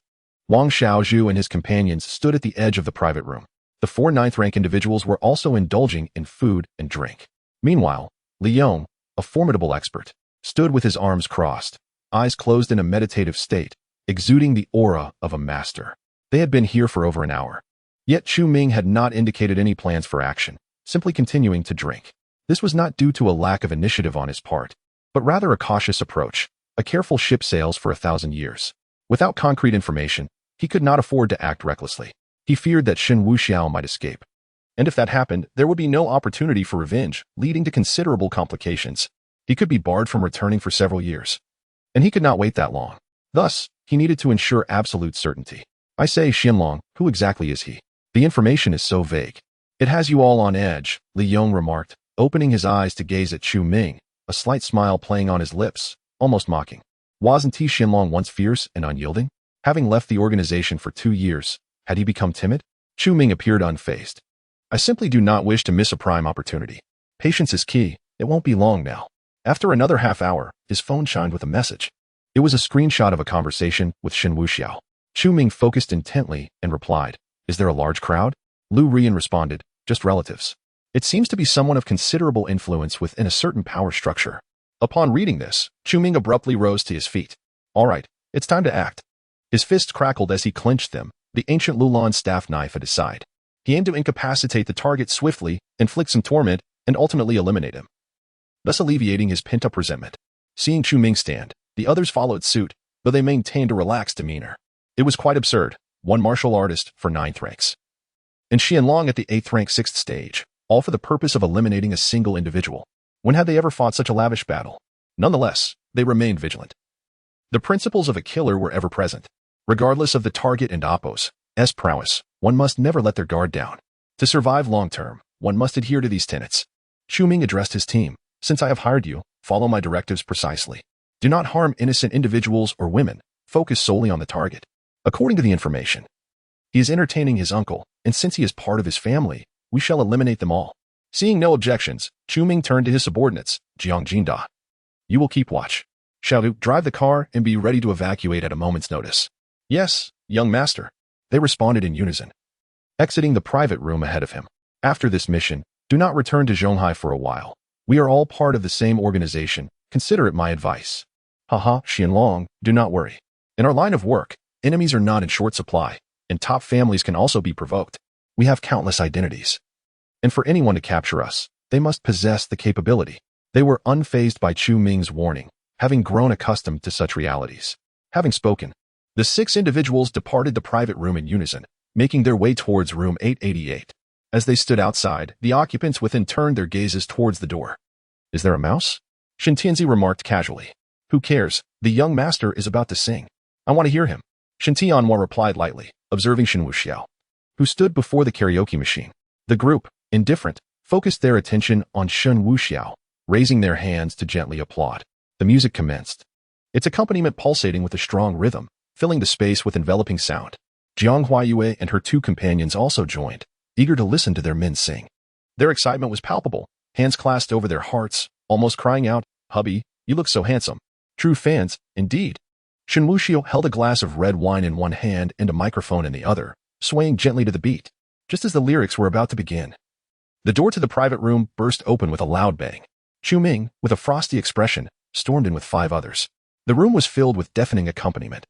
Wang Xiaozhu and his companions stood at the edge of the private room. The 4 ninth-rank individuals were also indulging in food and drink. Meanwhile, Li Yong, a formidable expert, stood with his arms crossed, eyes closed in a meditative state, exuding the aura of a master. They had been here for over an hour. Yet Chu Ming had not indicated any plans for action, simply continuing to drink. This was not due to a lack of initiative on his part, but rather a cautious approach. A careful ship sails for 1,000 years. Without concrete information, he could not afford to act recklessly. He feared that Shen Wuxiao might escape. And if that happened, there would be no opportunity for revenge, leading to considerable complications. He could be barred from returning for several years. And he could not wait that long. Thus, he needed to ensure absolute certainty. I say, Xianlong, who exactly is he? The information is so vague. It has you all on edge, Li Yong remarked, opening his eyes to gaze at Chu Ming, a slight smile playing on his lips, almost mocking. Wasn't he Xianlong once fierce and unyielding? Having left the organization for 2 years, had he become timid? Chu Ming appeared unfazed. I simply do not wish to miss a prime opportunity. Patience is key. It won't be long now. After another half hour, his phone chimed with a message. It was a screenshot of a conversation with Shen Wuxiao. Chu Ming focused intently and replied, "Is there a large crowd?" Lu Rian responded, "Just relatives." It seems to be someone of considerable influence within a certain power structure. Upon reading this, Chu Ming abruptly rose to his feet. All right, it's time to act. His fists crackled as he clenched them, the ancient Lulan staff knife at his side. He aimed to incapacitate the target swiftly, inflict some torment, and ultimately eliminate him, thus alleviating his pent-up resentment. Seeing Chu Ming stand, the others followed suit, though they maintained a relaxed demeanor. It was quite absurd, one martial artist for 9th ranks. And Xianlong at the 8th rank 6th stage, all for the purpose of eliminating a single individual. When had they ever fought such a lavish battle? Nonetheless, they remained vigilant. The principles of a killer were ever present. Regardless of the target and oppo's prowess, one must never let their guard down. To survive long-term, one must adhere to these tenets. Chu Ming addressed his team. Since I have hired you, follow my directives precisely. Do not harm innocent individuals or women. Focus solely on the target. According to the information, he is entertaining his uncle, and since he is part of his family, we shall eliminate them all. Seeing no objections, Chu Ming turned to his subordinates, Jiang Jinda. You will keep watch. Xiaodu, drive the car and be ready to evacuate at a moment's notice. Yes, young master. They responded in unison, exiting the private room ahead of him. After this mission, do not return to Zhonghai for a while. We are all part of the same organization. Consider it my advice. Haha, Xianlong, do not worry. In our line of work, enemies are not in short supply, and top families can also be provoked. We have countless identities. And for anyone to capture us, they must possess the capability. They were unfazed by Chu Ming's warning, having grown accustomed to such realities. Having spoken, the 6 individuals departed the private room in unison, making their way towards room 888. As they stood outside, the occupants within turned their gazes towards the door. Is there a mouse? Shen Tianzi remarked casually. Who cares? The young master is about to sing. I want to hear him. Shen Tianhua replied lightly, observing Shen Wuxiao, who stood before the karaoke machine. The group, indifferent, focused their attention on Shen Wuxiao, raising their hands to gently applaud. The music commenced, its accompaniment pulsating with a strong rhythm, filling the space with enveloping sound. Jiang Huayue and her 2 companions also joined, eager to listen to their men sing. Their excitement was palpable, hands clasped over their hearts, almost crying out, "Hubby, you look so handsome." True fans, indeed. Shen Wuxiao held a glass of red wine in one hand and a microphone in the other, swaying gently to the beat, just as the lyrics were about to begin. The door to the private room burst open with a loud bang. Chu Ming, with a frosty expression, stormed in with 5 others. The room was filled with deafening accompaniment,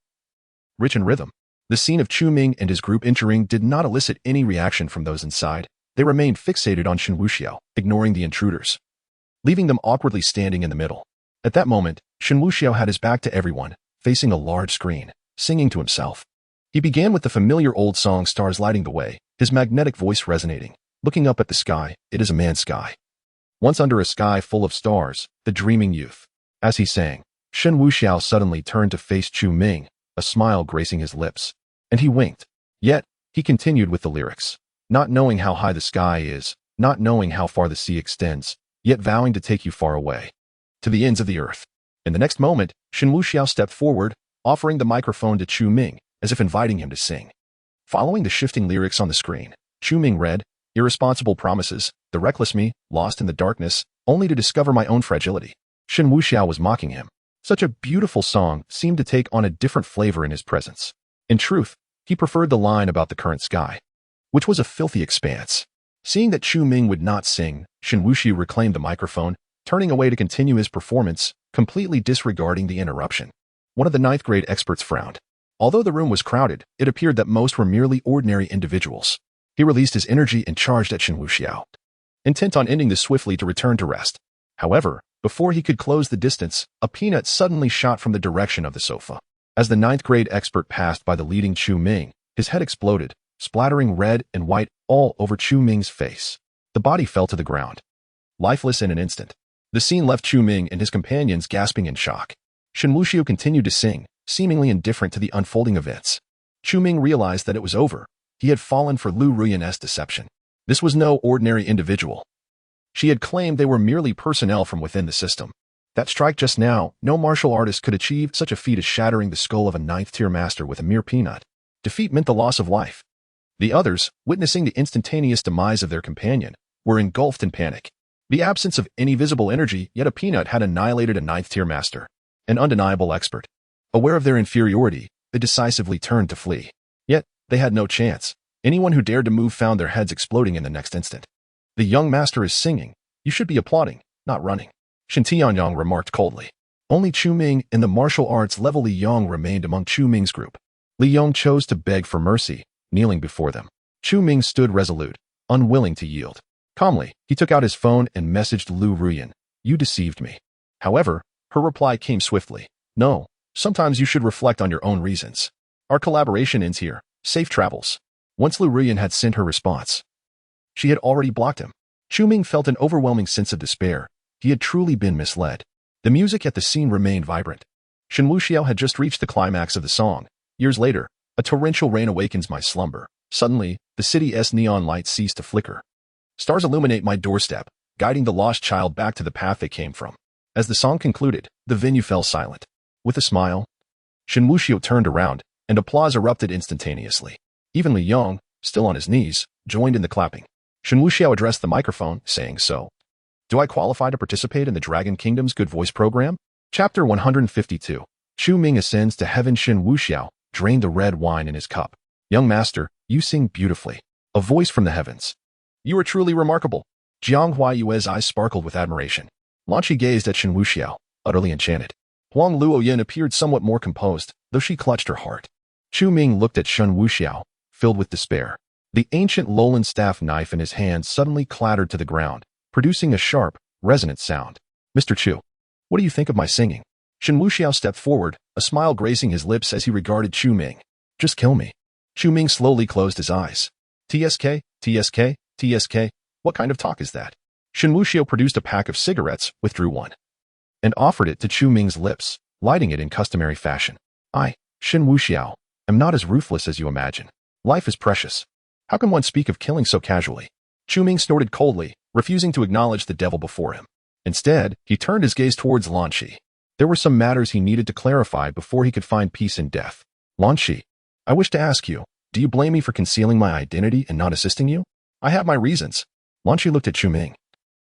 rich in rhythm. The scene of Chu Ming and his group entering did not elicit any reaction from those inside. They remained fixated on Shen Wuxiao, ignoring the intruders, leaving them awkwardly standing in the middle. At that moment, Shen Wuxiao had his back to everyone, facing a large screen, singing to himself. He began with the familiar old song Stars Lighting the Way, his magnetic voice resonating. Looking up at the sky, it is a man's sky. Once under a sky full of stars, the dreaming youth. As he sang, Shen Wuxiao suddenly turned to face Chu Ming, a smile gracing his lips, and he winked. Yet, he continued with the lyrics. Not knowing how high the sky is, not knowing how far the sea extends, yet vowing to take you far away, to the ends of the earth. In the next moment, Shen Wuxiao stepped forward, offering the microphone to Chu Ming, as if inviting him to sing. Following the shifting lyrics on the screen, Chu Ming read, "Irresponsible promises, the reckless me, lost in the darkness, only to discover my own fragility." Shen Wuxiao was mocking him. Such a beautiful song seemed to take on a different flavor in his presence. In truth, he preferred the line about the current sky, which was a filthy expanse. Seeing that Chu Ming would not sing, Shen Wuxiao reclaimed the microphone, turning away to continue his performance, completely disregarding the interruption. One of the ninth-grade experts frowned. Although the room was crowded, it appeared that most were merely ordinary individuals. He released his energy and charged at Shen Wuxiao, intent on ending this swiftly to return to rest. However, before he could close the distance, a peanut suddenly shot from the direction of the sofa. As the ninth-grade expert passed by the leading Chu Ming, his head exploded, splattering red and white all over Chu Ming's face. The body fell to the ground, lifeless in an instant. The scene left Chu Ming and his companions gasping in shock. Shen Wuxiao continued to sing, seemingly indifferent to the unfolding events. Chu Ming realized that it was over. He had fallen for Lu Ruyan's deception. This was no ordinary individual. She had claimed they were merely personnel from within the system. That strike just now, no martial artist could achieve such a feat as shattering the skull of a ninth-tier master with a mere peanut. Defeat meant the loss of life. The others, witnessing the instantaneous demise of their companion, were engulfed in panic. The absence of any visible energy, yet a peanut had annihilated a ninth-tier master, an undeniable expert. Aware of their inferiority, they decisively turned to flee. Yet, they had no chance. Anyone who dared to move found their heads exploding in the next instant. The young master is singing. You should be applauding, not running, Shen Tianyang remarked coldly. Only Chu Ming and the martial arts level Li Yong remained among Chu Ming's group. Li Yong chose to beg for mercy, kneeling before them. Chu Ming stood resolute, unwilling to yield. Calmly, he took out his phone and messaged Lu Ruyan. You deceived me. However, her reply came swiftly. No, sometimes you should reflect on your own reasons. Our collaboration ends here. Safe travels. Once Lu Ruyan had sent her response, she had already blocked him. Chu Ming felt an overwhelming sense of despair. He had truly been misled. The music at the scene remained vibrant. Shen Wuxiao had just reached the climax of the song. Years later, a torrential rain awakens my slumber. Suddenly, the city's neon lights cease to flicker. Stars illuminate my doorstep, guiding the lost child back to the path they came from. As the song concluded, the venue fell silent. With a smile, Shen Wuxiao turned around, and applause erupted instantaneously. Even Li Yong, still on his knees, joined in the clapping. Shen Wuxiao addressed the microphone, saying, So, do I qualify to participate in the Dragon Kingdom's Good Voice program? Chapter 152. Chu Ming ascends to heaven. Shen Wuxiao drained the red wine in his cup. Young master, you sing beautifully. A voice from the heavens. You are truly remarkable. Jiang Huayue's eyes sparkled with admiration. Lan Qi gazed at Shen Wuxiao, utterly enchanted. Huang Luoyin appeared somewhat more composed, though she clutched her heart. Chu Ming looked at Shen Wuxiao, filled with despair. The ancient Lowland staff knife in his hand suddenly clattered to the ground, producing a sharp, resonant sound. Mr. Chu, what do you think of my singing? Shen Wuxiao stepped forward, a smile gracing his lips as he regarded Chu Ming. Just kill me. Chu Ming slowly closed his eyes. TSK, TSK, TSK, what kind of talk is that? Shen Wuxiao produced a pack of cigarettes, withdrew one, and offered it to Chu Ming's lips, lighting it in customary fashion. I, Shen Wuxiao, am not as ruthless as you imagine. Life is precious. How can one speak of killing so casually? Chu Ming snorted coldly, refusing to acknowledge the devil before him. Instead, he turned his gaze towards Lan Qi. There were some matters he needed to clarify before he could find peace in death. Lan Qi, I wish to ask you, do you blame me for concealing my identity and not assisting you? I have my reasons. Lan Qi looked at Chu Ming,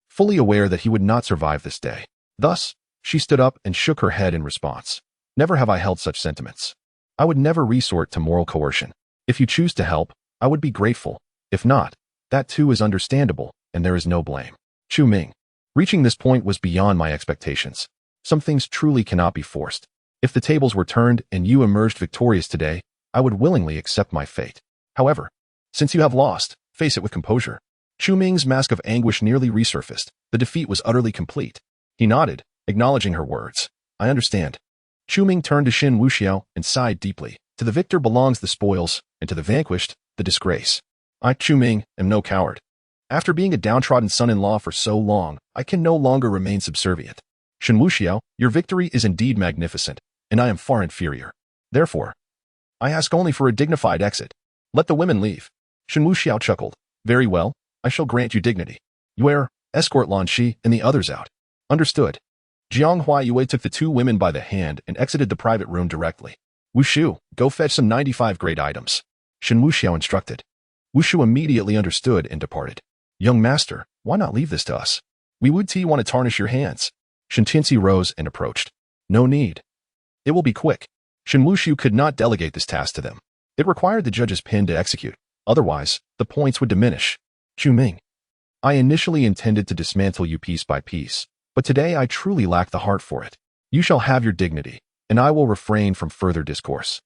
fully aware that he would not survive this day. Thus, she stood up and shook her head in response. Never have I held such sentiments. I would never resort to moral coercion. If you choose to help, I would be grateful. If not, that too is understandable, and there is no blame. Chu Ming. Reaching this point was beyond my expectations. Some things truly cannot be forced. If the tables were turned and you emerged victorious today, I would willingly accept my fate. However, since you have lost, face it with composure. Chu Ming's mask of anguish nearly resurfaced. The defeat was utterly complete. He nodded, acknowledging her words. I understand. Chu Ming turned to Shen Wuxiao and sighed deeply. To the victor belongs the spoils, and to the vanquished, the disgrace. I, Chu Ming, am no coward. After being a downtrodden son-in-law for so long, I can no longer remain subservient. Shen Wuxiao, your victory is indeed magnificent, and I am far inferior. Therefore, I ask only for a dignified exit. Let the women leave. Shen Wuxiao chuckled. Very well, I shall grant you dignity. Yue, escort Lan Qi and the others out. Understood. Jiang Huayue took the two women by the hand and exited the private room directly. Wushu, go fetch some 95 grade items. Shen Wuxiao instructed. Wushu immediately understood and departed. Young master, why not leave this to us? We would want to tarnish your hands. Shen Tianxi rose and approached. No need. It will be quick. Shen Wuxiao could not delegate this task to them. It required the judge's pen to execute. Otherwise, the points would diminish. Chu Ming. I initially intended to dismantle you piece by piece, but today I truly lack the heart for it. You shall have your dignity, and I will refrain from further discourse.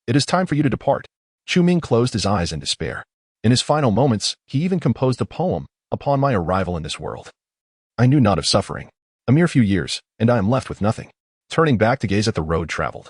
It is time for you to depart." Chu Ming closed his eyes in despair. In his final moments, he even composed a poem upon my arrival in this world. I knew not of suffering. A mere few years, and I am left with nothing. Turning back to gaze at the road traveled.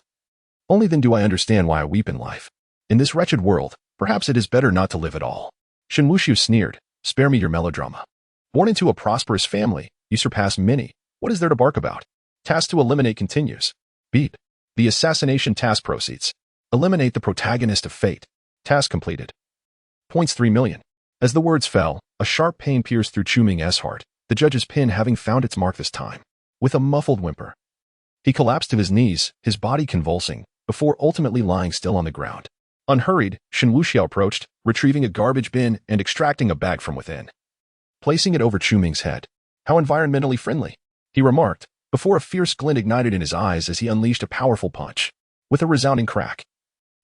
Only then do I understand why I weep in life. In this wretched world, perhaps it is better not to live at all. Shen Wuxiao sneered, "Spare me your melodrama. Born into a prosperous family, you surpass many. What is there to bark about?" Task to eliminate continues. Beep. The assassination task proceeds. Eliminate the protagonist of fate. Task completed. Points 3 million. As the words fell, a sharp pain pierced through Chu Ming's heart, the judge's pin having found its mark this time. With a muffled whimper, he collapsed to his knees, his body convulsing, before ultimately lying still on the ground. Unhurried, Shen Wuxiao approached, retrieving a garbage bin and extracting a bag from within. Placing it over Chu Ming's head. "How environmentally friendly," he remarked, before a fierce glint ignited in his eyes as he unleashed a powerful punch. With a resounding crack,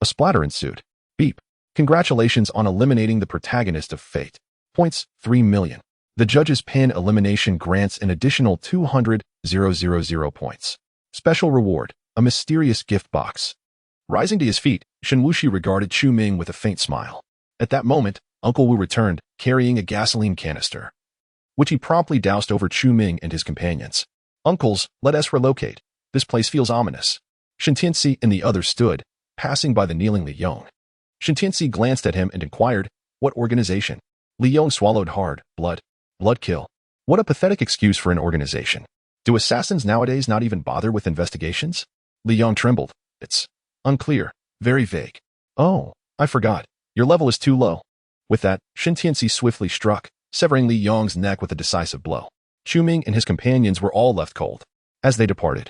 a splatter ensued. Beep. Congratulations on eliminating the protagonist of fate. Points 3 million. The judge's pin elimination grants an additional 200,000 points. Special reward, a mysterious gift box. Rising to his feet, Shen Wuxiao regarded Chu Ming with a faint smile. At that moment, Uncle Wu returned, carrying a gasoline canister, which he promptly doused over Chu Ming and his companions. "Uncles, let us relocate. This place feels ominous." Shen Tianci and the others stood, passing by the kneeling Li Yong. Shen Tianci glanced at him and inquired, "What organization?" Li Yong swallowed hard. Blood kill. What a pathetic excuse for an organization. Do assassins nowadays not even bother with investigations? Li Yong trembled. "It's unclear, very vague." "Oh, I forgot. Your level is too low." With that, Shen Tianci swiftly struck, severing Li Yong's neck with a decisive blow. Chu Ming and his companions were all left cold. As they departed,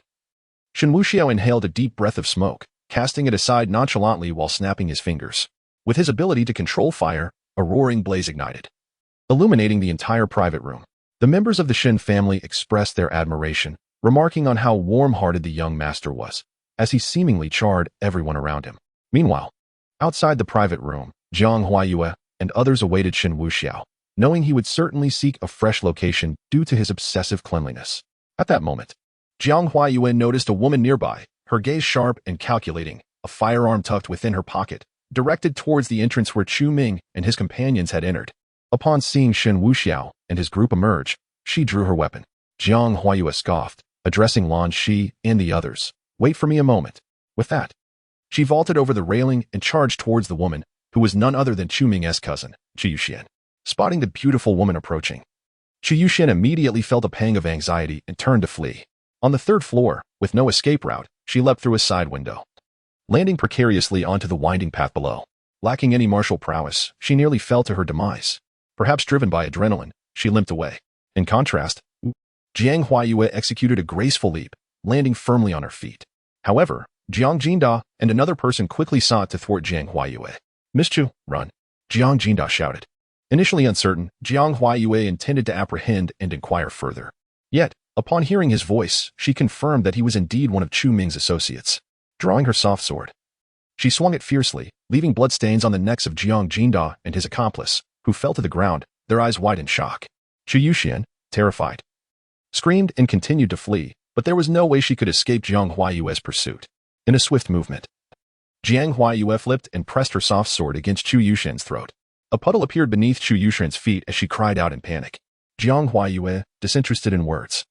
Shen Wuxiao inhaled a deep breath of smoke, casting it aside nonchalantly while snapping his fingers. With his ability to control fire, a roaring blaze ignited, illuminating the entire private room. The members of the Shen family expressed their admiration, remarking on how warm-hearted the young master was, as he seemingly charred everyone around him. Meanwhile, outside the private room, Jiang Huaiyue and others awaited Shen Wuxiao, knowing he would certainly seek a fresh location due to his obsessive cleanliness. At that moment, Jiang Huaiyue noticed a woman nearby, her gaze sharp and calculating, a firearm tucked within her pocket, directed towards the entrance where Chu Ming and his companions had entered. Upon seeing Shen Wuxiao and his group emerge, she drew her weapon. Jiang Huaiyue scoffed, addressing Lan Shi and the others. "Wait for me a moment." With that, she vaulted over the railing and charged towards the woman, who was none other than Chu Ming's cousin, Chu Yuxian. Spotting the beautiful woman approaching, Chu Yuxian immediately felt a pang of anxiety and turned to flee. On the third floor, with no escape route, she leapt through a side window, landing precariously onto the winding path below. Lacking any martial prowess, she nearly fell to her demise. Perhaps driven by adrenaline, she limped away. In contrast, Jiang Huaiyue executed a graceful leap, landing firmly on her feet. However, Jiang Jinda and another person quickly sought to thwart Jiang Huaiyue. "Miss Chu, run!" Jiang Jinda shouted. Initially uncertain, Jiang Huaiyue intended to apprehend and inquire further. Yet, upon hearing his voice, she confirmed that he was indeed one of Chu Ming's associates. Drawing her soft sword, she swung it fiercely, leaving bloodstains on the necks of Jiang Jinda and his accomplice, who fell to the ground, their eyes wide in shock. Chu Yuxian, terrified, screamed and continued to flee, but there was no way she could escape Jiang Huaiyue's pursuit. In a swift movement, Jiang Huaiyue flipped and pressed her soft sword against Chu Yuxian's throat. A puddle appeared beneath Chu Yuxian's feet as she cried out in panic. Jiang Huaiyue, disinterested in words,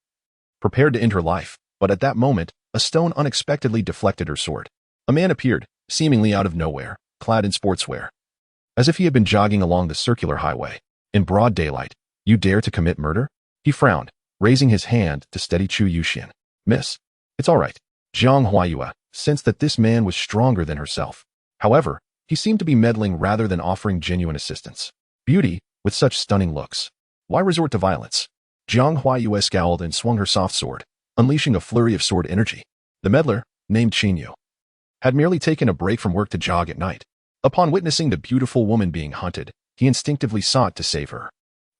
prepared to end her life, but at that moment, a stone unexpectedly deflected her sword. A man appeared, seemingly out of nowhere, clad in sportswear, as if he had been jogging along the circular highway. In broad daylight, "You dare to commit murder?" He frowned, raising his hand to steady Chu Yuxian. "Miss, it's all right." Jiang Huaiyue sensed that this man was stronger than herself. However, he seemed to be meddling rather than offering genuine assistance. Beauty, with such stunning looks. Why resort to violence? Jiang Huaiyue scowled and swung her soft sword, unleashing a flurry of sword energy. The meddler, named Qinyu, had merely taken a break from work to jog at night. Upon witnessing the beautiful woman being hunted, he instinctively sought to save her.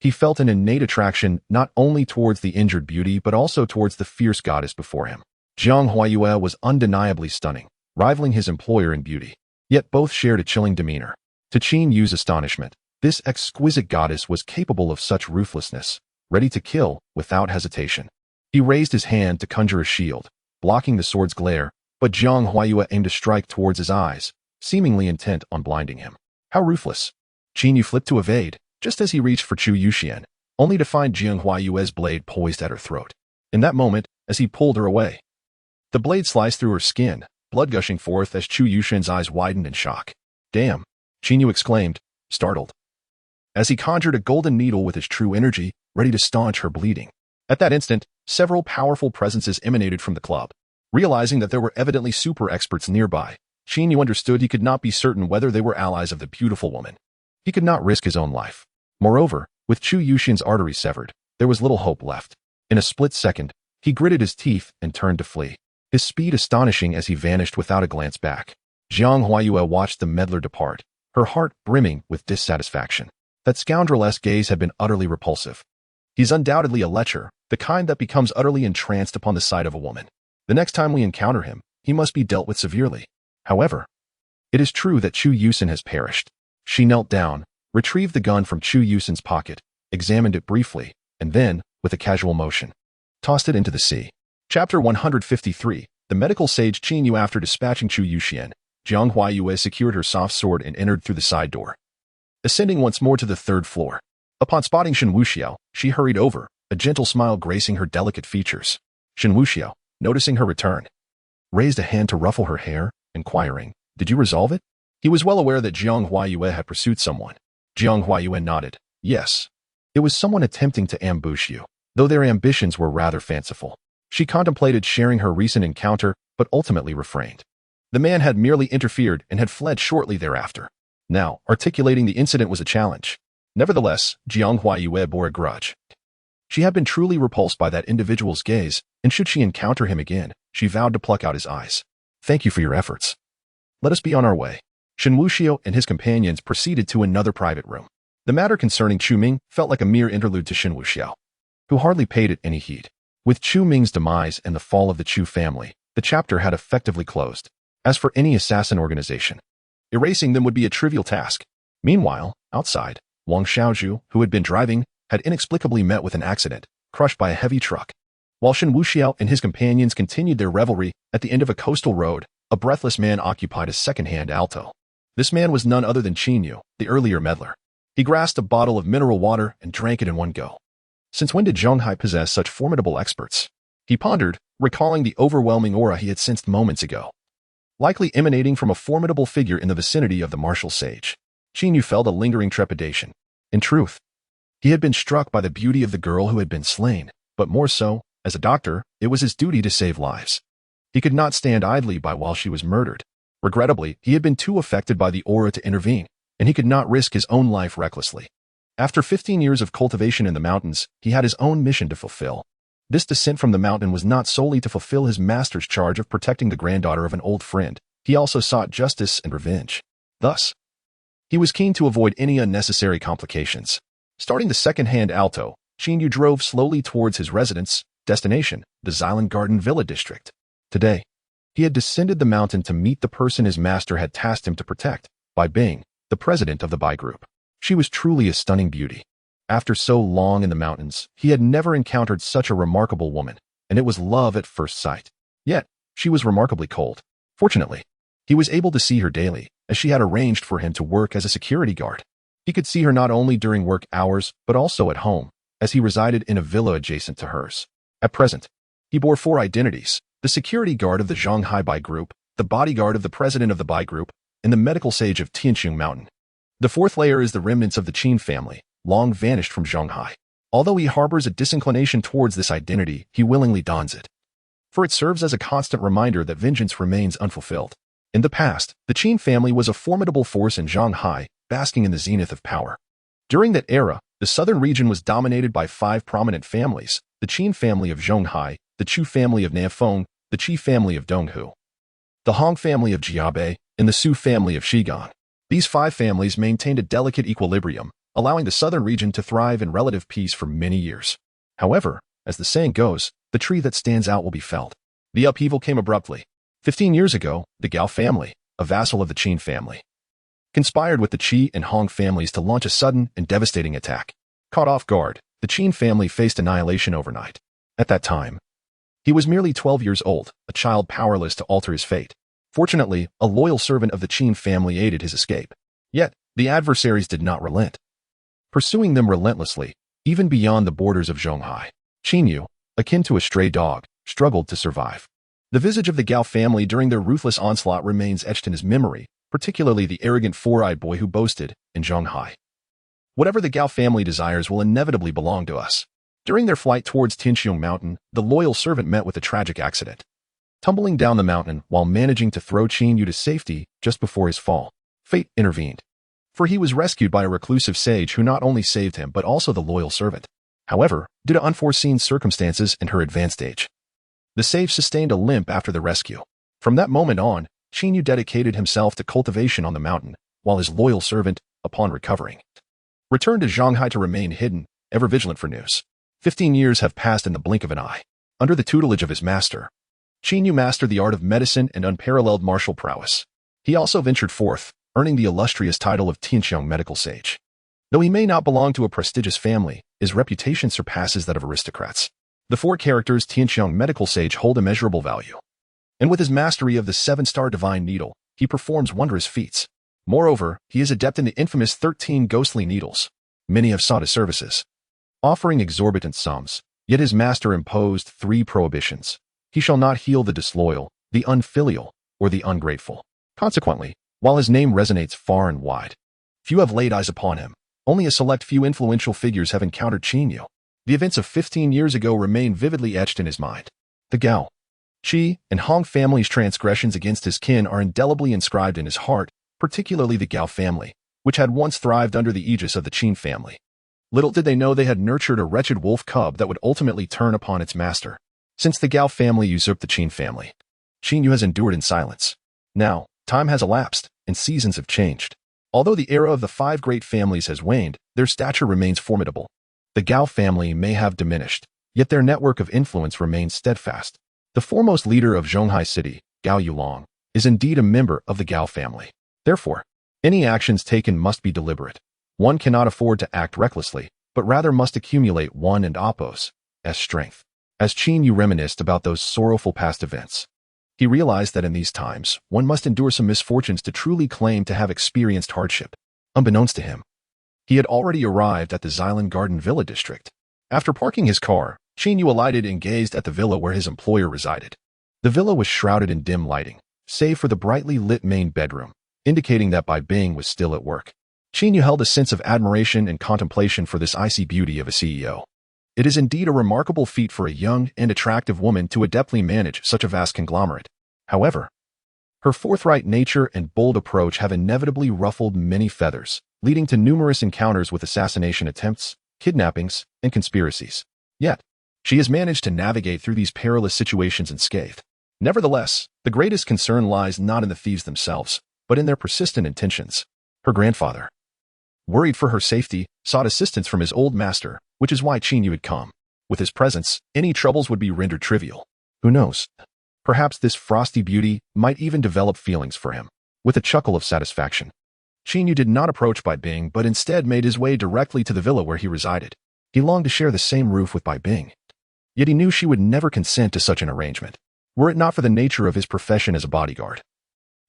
He felt an innate attraction not only towards the injured beauty but also towards the fierce goddess before him. Jiang Huaiyue was undeniably stunning, rivaling his employer in beauty. Yet both shared a chilling demeanor. To Qinyu's astonishment, this exquisite goddess was capable of such ruthlessness, ready to kill without hesitation. He raised his hand to conjure a shield, blocking the sword's glare, but Jiang Huayue aimed a strike towards his eyes, seemingly intent on blinding him. How ruthless! Qin Yu flipped to evade, just as he reached for Chu Yuxian, only to find Jiang Huayue's blade poised at her throat. In that moment, as he pulled her away, the blade sliced through her skin, blood gushing forth as Chu Yuxian's eyes widened in shock. Damn! Qin Yu exclaimed, startled, as he conjured a golden needle with his true energy, ready to staunch her bleeding. At that instant, several powerful presences emanated from the club. Realizing that there were evidently super experts nearby, Qin Yu understood he could not be certain whether they were allies of the beautiful woman. He could not risk his own life. Moreover, with Chu Yuxian's artery severed, there was little hope left. In a split second, he gritted his teeth and turned to flee, his speed astonishing as he vanished without a glance back. Jiang Huayue watched the meddler depart, her heart brimming with dissatisfaction. That scoundrelesque gaze had been utterly repulsive. He's undoubtedly a lecher, the kind that becomes utterly entranced upon the sight of a woman. The next time we encounter him, he must be dealt with severely. However, it is true that Chu Yuxian has perished. She knelt down, retrieved the gun from Chu Yuxian's pocket, examined it briefly, and then, with a casual motion, tossed it into the sea. Chapter 153, The Medical Sage Qin Yu. After dispatching Chu Yuxian, Jiang Huayue secured her soft sword and entered through the side door, ascending once more to the third floor. Upon spotting Shen Wuxiao, she hurried over, a gentle smile gracing her delicate features. Shen Wuxiao, noticing her return, raised a hand to ruffle her hair, inquiring, "Did you resolve it?" He was well aware that Jiang Huayue had pursued someone. Jiang Huayue nodded. Yes. It was someone attempting to ambush you, though their ambitions were rather fanciful. She contemplated sharing her recent encounter, but ultimately refrained. The man had merely interfered and had fled shortly thereafter. Now, articulating the incident was a challenge. Nevertheless, Jiang Huayue bore a grudge. She had been truly repulsed by that individual's gaze, and should she encounter him again, she vowed to pluck out his eyes. Thank you for your efforts. Let us be on our way. Shen Wuxiao and his companions proceeded to another private room. The matter concerning Chu Ming felt like a mere interlude to Shen Wuxiao, who hardly paid it any heed. With Chu Ming's demise and the fall of the Chu family, the chapter had effectively closed. As for any assassin organization, erasing them would be a trivial task. Meanwhile, outside, Wang Xiaozhu, who had been driving, had inexplicably met with an accident, crushed by a heavy truck. While Shen Wuxiao and his companions continued their revelry, at the end of a coastal road, a breathless man occupied a second-hand alto. This man was none other than Qin Yu, the earlier meddler. He grasped a bottle of mineral water and drank it in one go. Since when did Zhonghai possess such formidable experts? He pondered, recalling the overwhelming aura he had sensed moments ago, likely emanating from a formidable figure in the vicinity of the martial sage. Qin Yu felt a lingering trepidation. In truth, he had been struck by the beauty of the girl who had been slain, but more so, as a doctor, it was his duty to save lives. He could not stand idly by while she was murdered. Regrettably, he had been too affected by the aura to intervene, and he could not risk his own life recklessly. After 15 years of cultivation in the mountains, he had his own mission to fulfill. This descent from the mountain was not solely to fulfill his master's charge of protecting the granddaughter of an old friend. He also sought justice and revenge. Thus, he was keen to avoid any unnecessary complications. Starting the second-hand alto, Qin Yu drove slowly towards his residence, destination, the Xylan Garden Villa district. Today, he had descended the mountain to meet the person his master had tasked him to protect, Bai Bing, the president of the Bai Group. She was truly a stunning beauty. After so long in the mountains, he had never encountered such a remarkable woman, and it was love at first sight. Yet, she was remarkably cold. Fortunately, he was able to see her daily, as she had arranged for him to work as a security guard. He could see her not only during work hours, but also at home, as he resided in a villa adjacent to hers. At present, he bore 4 identities: the security guard of the Zhonghai Bai Group, the bodyguard of the president of the Bai Group, and the medical sage of Tianxing Mountain. The 4th layer is the remnants of the Qin family, long vanished from Zhonghai. Although he harbors a disinclination towards this identity, he willingly dons it, for it serves as a constant reminder that vengeance remains unfulfilled. In the past, the Qin family was a formidable force in Zhonghai, basking in the zenith of power. During that era, the southern region was dominated by 5 prominent families: the Qin family of Zhonghai, the Chu family of Nafeng, the Qi family of Donghu, the Hong family of Jiabe, and the Su family of Shigan. These 5 families maintained a delicate equilibrium, allowing the southern region to thrive in relative peace for many years. However, as the saying goes, the tree that stands out will be felled. The upheaval came abruptly. 15 years ago, the Gao family, a vassal of the Qin family, conspired with the Qi and Hong families to launch a sudden and devastating attack. Caught off guard, the Qin family faced annihilation overnight. At that time, he was merely 12 years old, a child powerless to alter his fate. Fortunately, a loyal servant of the Qin family aided his escape. Yet, the adversaries did not relent, pursuing them relentlessly, even beyond the borders of Zhonghai. Qin, akin to a stray dog, struggled to survive. The visage of the Gao family during their ruthless onslaught remains etched in his memory, particularly the arrogant four-eyed boy who boasted, in Zhonghai, "Whatever the Gao family desires will inevitably belong to us." During their flight towards Tianxiong Mountain, the loyal servant met with a tragic accident. Tumbling down the mountain while managing to throw Qin Yu to safety just before his fall, fate intervened. For he was rescued by a reclusive sage who not only saved him but also the loyal servant. However, due to unforeseen circumstances and her advanced age, the sage sustained a limp after the rescue. From that moment on, Qin Yu dedicated himself to cultivation on the mountain, while his loyal servant, upon recovering, returned to Zhonghai to remain hidden, ever vigilant for news. 15 years have passed in the blink of an eye. Under the tutelage of his master, Qin Yu mastered the art of medicine and unparalleled martial prowess. He also ventured forth, earning the illustrious title of Tianxiong Medical Sage. Though he may not belong to a prestigious family, his reputation surpasses that of aristocrats. The four characters Tianxiong Medical Sage hold immeasurable value. And with his mastery of the 7-star divine needle, he performs wondrous feats. Moreover, he is adept in the infamous 13 ghostly needles. Many have sought his services, offering exorbitant sums, yet his master imposed 3 prohibitions. He shall not heal the disloyal, the unfilial, or the ungrateful. Consequently, while his name resonates far and wide, few have laid eyes upon him. Only a select few influential figures have encountered Qin Yu. The events of 15 years ago remain vividly etched in his mind. The Gao, Qi, and Hong families' transgressions against his kin are indelibly inscribed in his heart, particularly the Gao family, which had once thrived under the aegis of the Qin family. Little did they know they had nurtured a wretched wolf cub that would ultimately turn upon its master. Since the Gao family usurped the Qin family, Qin Yu has endured in silence. Now, time has elapsed, and seasons have changed. Although the era of the 5 great families has waned, their stature remains formidable. The Gao family may have diminished, yet their network of influence remains steadfast. The foremost leader of Zhonghai City, Gao Yulong, is indeed a member of the Gao family. Therefore, any actions taken must be deliberate. One cannot afford to act recklessly, but rather must accumulate one and oppose as strength. As Qin Yu reminisced about those sorrowful past events, he realized that in these times, one must endure some misfortunes to truly claim to have experienced hardship. Unbeknownst to him, he had already arrived at the Xilan Garden Villa district. After parking his car, Qin Yu alighted and gazed at the villa where his employer resided. The villa was shrouded in dim lighting, save for the brightly lit main bedroom, indicating that Bai Bing was still at work. Qin Yu held a sense of admiration and contemplation for this icy beauty of a CEO. It is indeed a remarkable feat for a young and attractive woman to adeptly manage such a vast conglomerate. However, her forthright nature and bold approach have inevitably ruffled many feathers, leading to numerous encounters with assassination attempts, kidnappings, and conspiracies. Yet, she has managed to navigate through these perilous situations unscathed. Nevertheless, the greatest concern lies not in the thieves themselves, but in their persistent intentions. Her grandfather, worried for her safety, sought assistance from his old master, which is why Qin Yu had come. With his presence, any troubles would be rendered trivial. Who knows? Perhaps this frosty beauty might even develop feelings for him. With a chuckle of satisfaction, Qin Yu did not approach Bai Bing but instead made his way directly to the villa where he resided. He longed to share the same roof with Bai Bing, yet he knew she would never consent to such an arrangement. Were it not for the nature of his profession as a bodyguard,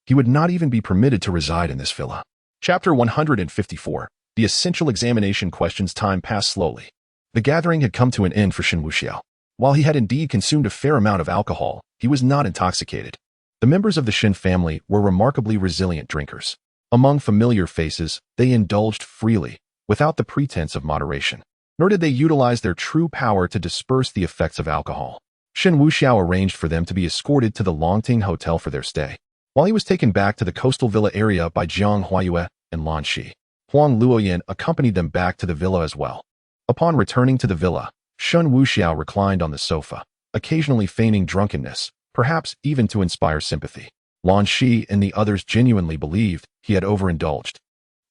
he would not even be permitted to reside in this villa. Chapter 154. The essential examination questions. Time passed slowly. The gathering had come to an end for Shen Wuxiao. While he had indeed consumed a fair amount of alcohol, he was not intoxicated. The members of the Shen family were remarkably resilient drinkers. Among familiar faces, they indulged freely, without the pretense of moderation. Nor did they utilize their true power to disperse the effects of alcohol. Shen Wuxiao arranged for them to be escorted to the Longting Hotel for their stay, while he was taken back to the coastal villa area by Jiang Huayue and Lan Shi. Huang Luoyan accompanied them back to the villa as well. Upon returning to the villa, Shen Wuxiao reclined on the sofa, occasionally feigning drunkenness, perhaps even to inspire sympathy. Lan Shi and the others genuinely believed he had overindulged,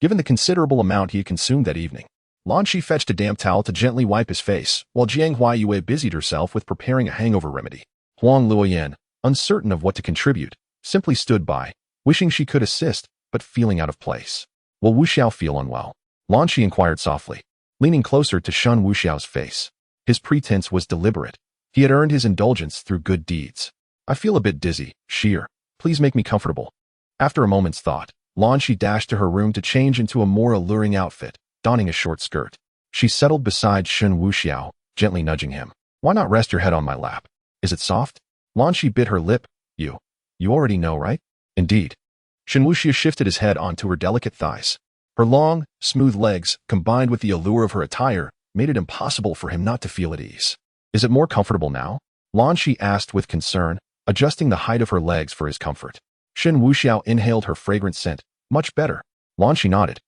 given the considerable amount he had consumed that evening. Lan Shi fetched a damp towel to gently wipe his face, while Jiang Huayue busied herself with preparing a hangover remedy. Huang Luoyan, uncertain of what to contribute, simply stood by, wishing she could assist, but feeling out of place. Will Wuxiao feel unwell? Lan Shi inquired softly, leaning closer to Shen Wuxiao's face. His pretense was deliberate. He had earned his indulgence through good deeds. I feel a bit dizzy, sheer. Please make me comfortable. After a moment's thought, Lanshi dashed to her room to change into a more alluring outfit, donning a short skirt. She settled beside Shen Wuxiao, gently nudging him. Why not rest your head on my lap? Is it soft? Lanshi bit her lip. You already know, right? Indeed. Shen Wuxiao shifted his head onto her delicate thighs. Her long, smooth legs, combined with the allure of her attire, made it impossible for him not to feel at ease. Is it more comfortable now? Lanshi asked with concern, adjusting the height of her legs for his comfort. Shen Wuxiao inhaled her fragrant scent. Much better. Lanshi nodded,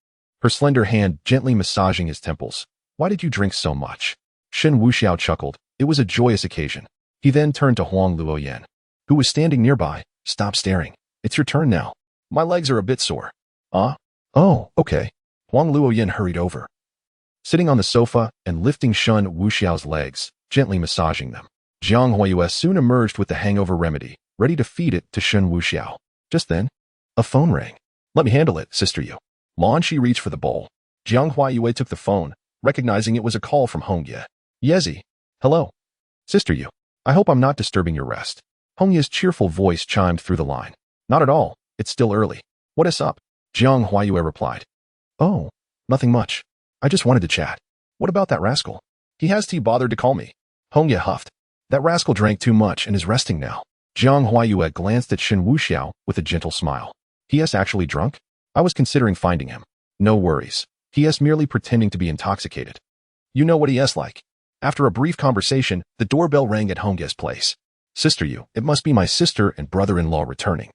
her slender hand gently massaging his temples. Why did you drink so much? Shen Wuxiao chuckled. It was a joyous occasion. He then turned to Huang Luoyan, who was standing nearby. Stop staring. It's your turn now. My legs are a bit sore. Oh, okay. Huang Luoyan hurried over, sitting on the sofa and lifting Shen Wuxiao's legs, gently massaging them. Jiang Huayue soon emerged with the hangover remedy, ready to feed it to Shen Wuxiao. Just then, a phone rang. Let me handle it, Sister Yu. Lanshi reached for the bowl. Jiang Huayue took the phone, recognizing it was a call from Hongye. Yezi. Hello. Sister Yu. I hope I'm not disturbing your rest. Hongye's cheerful voice chimed through the line. Not at all. It's still early. What is up? Jiang Huayue replied. Oh, nothing much. I just wanted to chat. What about that rascal? He hasn't bothered to call me. Hongye huffed. That rascal drank too much and is resting now. Jiang Huayue glanced at Shen Wuxiao with a gentle smile. He is actually drunk? I was considering finding him. No worries. He is merely pretending to be intoxicated. You know what he is like. After a brief conversation, the doorbell rang at Hongye's place. Sister Yu, it must be my sister and brother-in-law returning.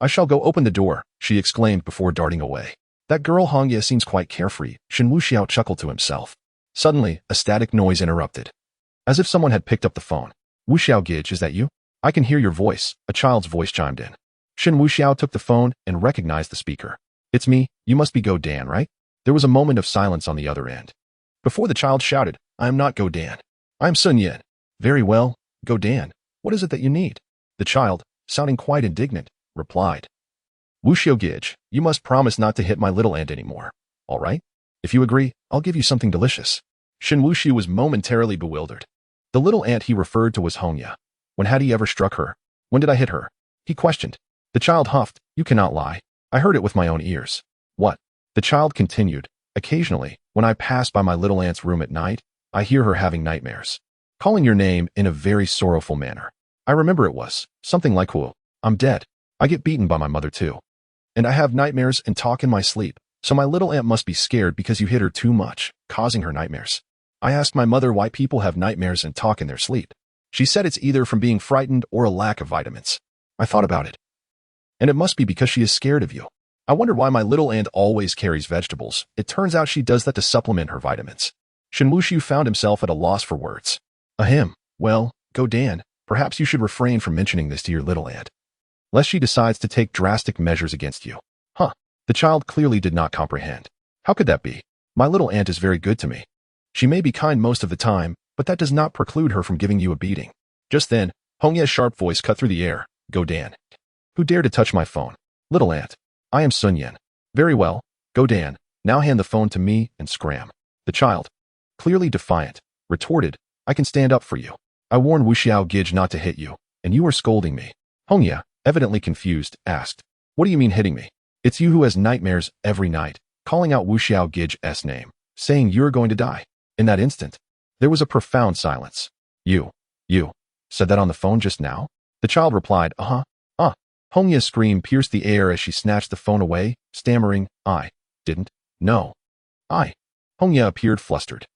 I shall go open the door, she exclaimed before darting away. That girl Hongye seems quite carefree, Shen Wuxiao chuckled to himself. Suddenly, a static noise interrupted. As if someone had picked up the phone. Wuxiao Gage, is that you? I can hear your voice, a child's voice chimed in. Shen Wuxiao took the phone and recognized the speaker. It's me, you must be Go Dan, right? There was a moment of silence on the other end. Before the child shouted, I am not Go Dan. I am Sun Yin. Very well, Go Dan. What is it that you need? The child, sounding quite indignant, replied. Wuxiao Gage, you must promise not to hit my little ant anymore. All right? If you agree, I'll give you something delicious. Shen Wuxiao was momentarily bewildered. The little ant he referred to was Hongye. When had he ever struck her? When did I hit her? He questioned. The child huffed. You cannot lie. I heard it with my own ears. What? The child continued. Occasionally, when I pass by my little ant's room at night, I hear her having nightmares, calling your name in a very sorrowful manner. I remember it was something like, "Whoa, I'm dead." I get beaten by my mother too. And I have nightmares and talk in my sleep, so my little ant must be scared because you hit her too much, causing her nightmares. I asked my mother why people have nightmares and talk in their sleep. She said it's either from being frightened or a lack of vitamins. I thought about it. And it must be because she is scared of you. I wonder why my little ant always carries vegetables. It turns out she does that to supplement her vitamins. Shen Wuxiao found himself at a loss for words. Ahem. Well, Go Dan, perhaps you should refrain from mentioning this to your little ant, lest she decides to take drastic measures against you. Huh. The child clearly did not comprehend. How could that be? My little ant is very good to me. She may be kind most of the time, but that does not preclude her from giving you a beating. Just then, Hongye's sharp voice cut through the air. Go Dan. Who dare to touch my phone? Little ant. I am Sun Yin. Very well, Go Dan. Now hand the phone to me and scram. The child, clearly defiant, retorted, I can stand up for you. I warned Wuxiao Gage not to hit you, and you are scolding me. Hongye, evidently confused, asked, what do you mean hitting me? It's you who has nightmares every night, calling out Wuxiao Gage's name, saying you're going to die. In that instant, there was a profound silence. You said that on the phone just now? The child replied, Hongye's scream pierced the air as she snatched the phone away, stammering, I didn't. No. Hongye appeared flustered.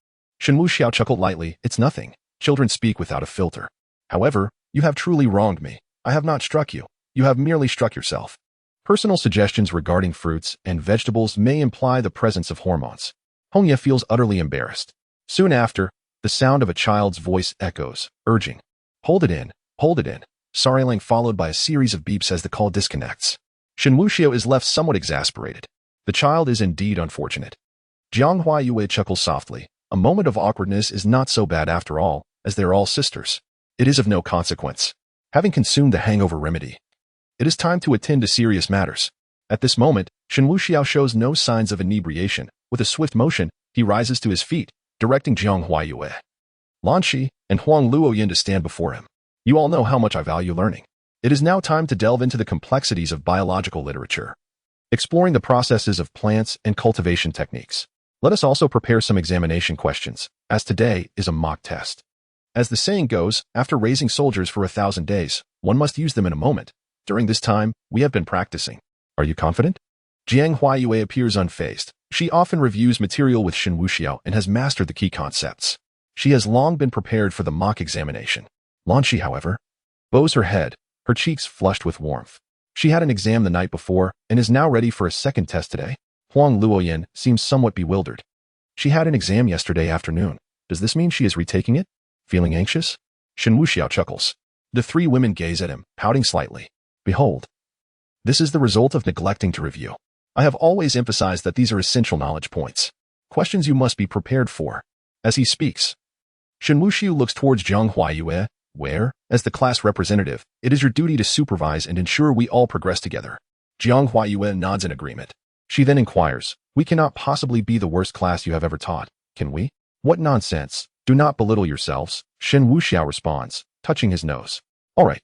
Shen Wuxiao chuckled lightly, it's nothing. Children speak without a filter. However, you have truly wronged me. I have not struck you. You have merely struck yourself. Personal suggestions regarding fruits and vegetables may imply the presence of hormones. Hongye feels utterly embarrassed. Soon after, the sound of a child's voice echoes, urging, hold it in, Sarilang followed by a series of beeps as the call disconnects. Shen Wuxiao is left somewhat exasperated. The child is indeed unfortunate. Jiang Huayue chuckles softly. A moment of awkwardness is not so bad after all, as they're all sisters. It is of no consequence. Having consumed the hangover remedy, it is time to attend to serious matters. At this moment, Shen Wuxiao shows no signs of inebriation. With a swift motion, he rises to his feet, directing Jiang Huayue. Lanshi, and Huang Luoyin to stand before him. You all know how much I value learning. It is now time to delve into the complexities of biological literature, exploring the processes of plants and cultivation techniques. Let us also prepare some examination questions, as today is a mock test. As the saying goes, after raising soldiers for 1,000 days, one must use them in a moment. During this time, we have been practicing. Are you confident? Jiang Huayue appears unfazed. She often reviews material with Shen Wuxiao and has mastered the key concepts. She has long been prepared for the mock examination. Lanqi, however, bows her head, her cheeks flushed with warmth. She had an exam the night before and is now ready for a second test today. Huang Luoyin seems somewhat bewildered. She had an exam yesterday afternoon. Does this mean she is retaking it? Feeling anxious? Shen Wuxiao chuckles. The three women gaze at him, pouting slightly. Behold. This is the result of neglecting to review. I have always emphasized that these are essential knowledge points. Questions you must be prepared for. As he speaks, Shen Wuxiao looks towards Jiang Huayue, where, as the class representative, it is your duty to supervise and ensure we all progress together. Jiang Huayue nods in agreement. She then inquires, we cannot possibly be the worst class you have ever taught, can we? What nonsense. Do not belittle yourselves, Shen Wuxiao responds, touching his nose. All right.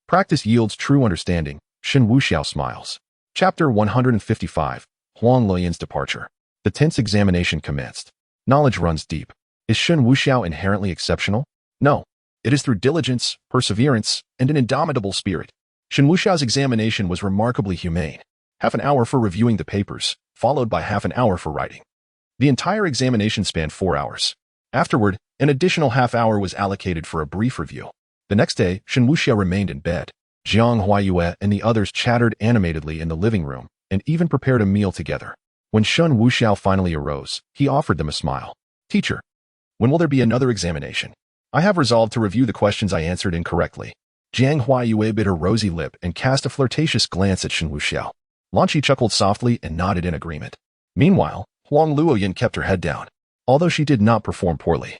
Practice yields true understanding, Shen Wuxiao smiles. Chapter 155, Huang Luoyin's departure. The tense examination commenced. Knowledge runs deep. Is Shen Wuxiao inherently exceptional? No. It is through diligence, perseverance, and an indomitable spirit. Shen Wuxiao's examination was remarkably humane. Half an hour for reviewing the papers, followed by half an hour for writing. The entire examination spanned 4 hours. Afterward, an additional half hour was allocated for a brief review. The next day, Shen Wuxiao remained in bed. Jiang Huayue and the others chattered animatedly in the living room and even prepared a meal together. When Shen Wuxiao finally arose, he offered them a smile. Teacher, when will there be another examination? I have resolved to review the questions I answered incorrectly. Jiang Huayue bit her rosy lip and cast a flirtatious glance at Shen Wuxiao. Lanqi chuckled softly and nodded in agreement. Meanwhile, Huang Luoyin kept her head down. Although she did not perform poorly,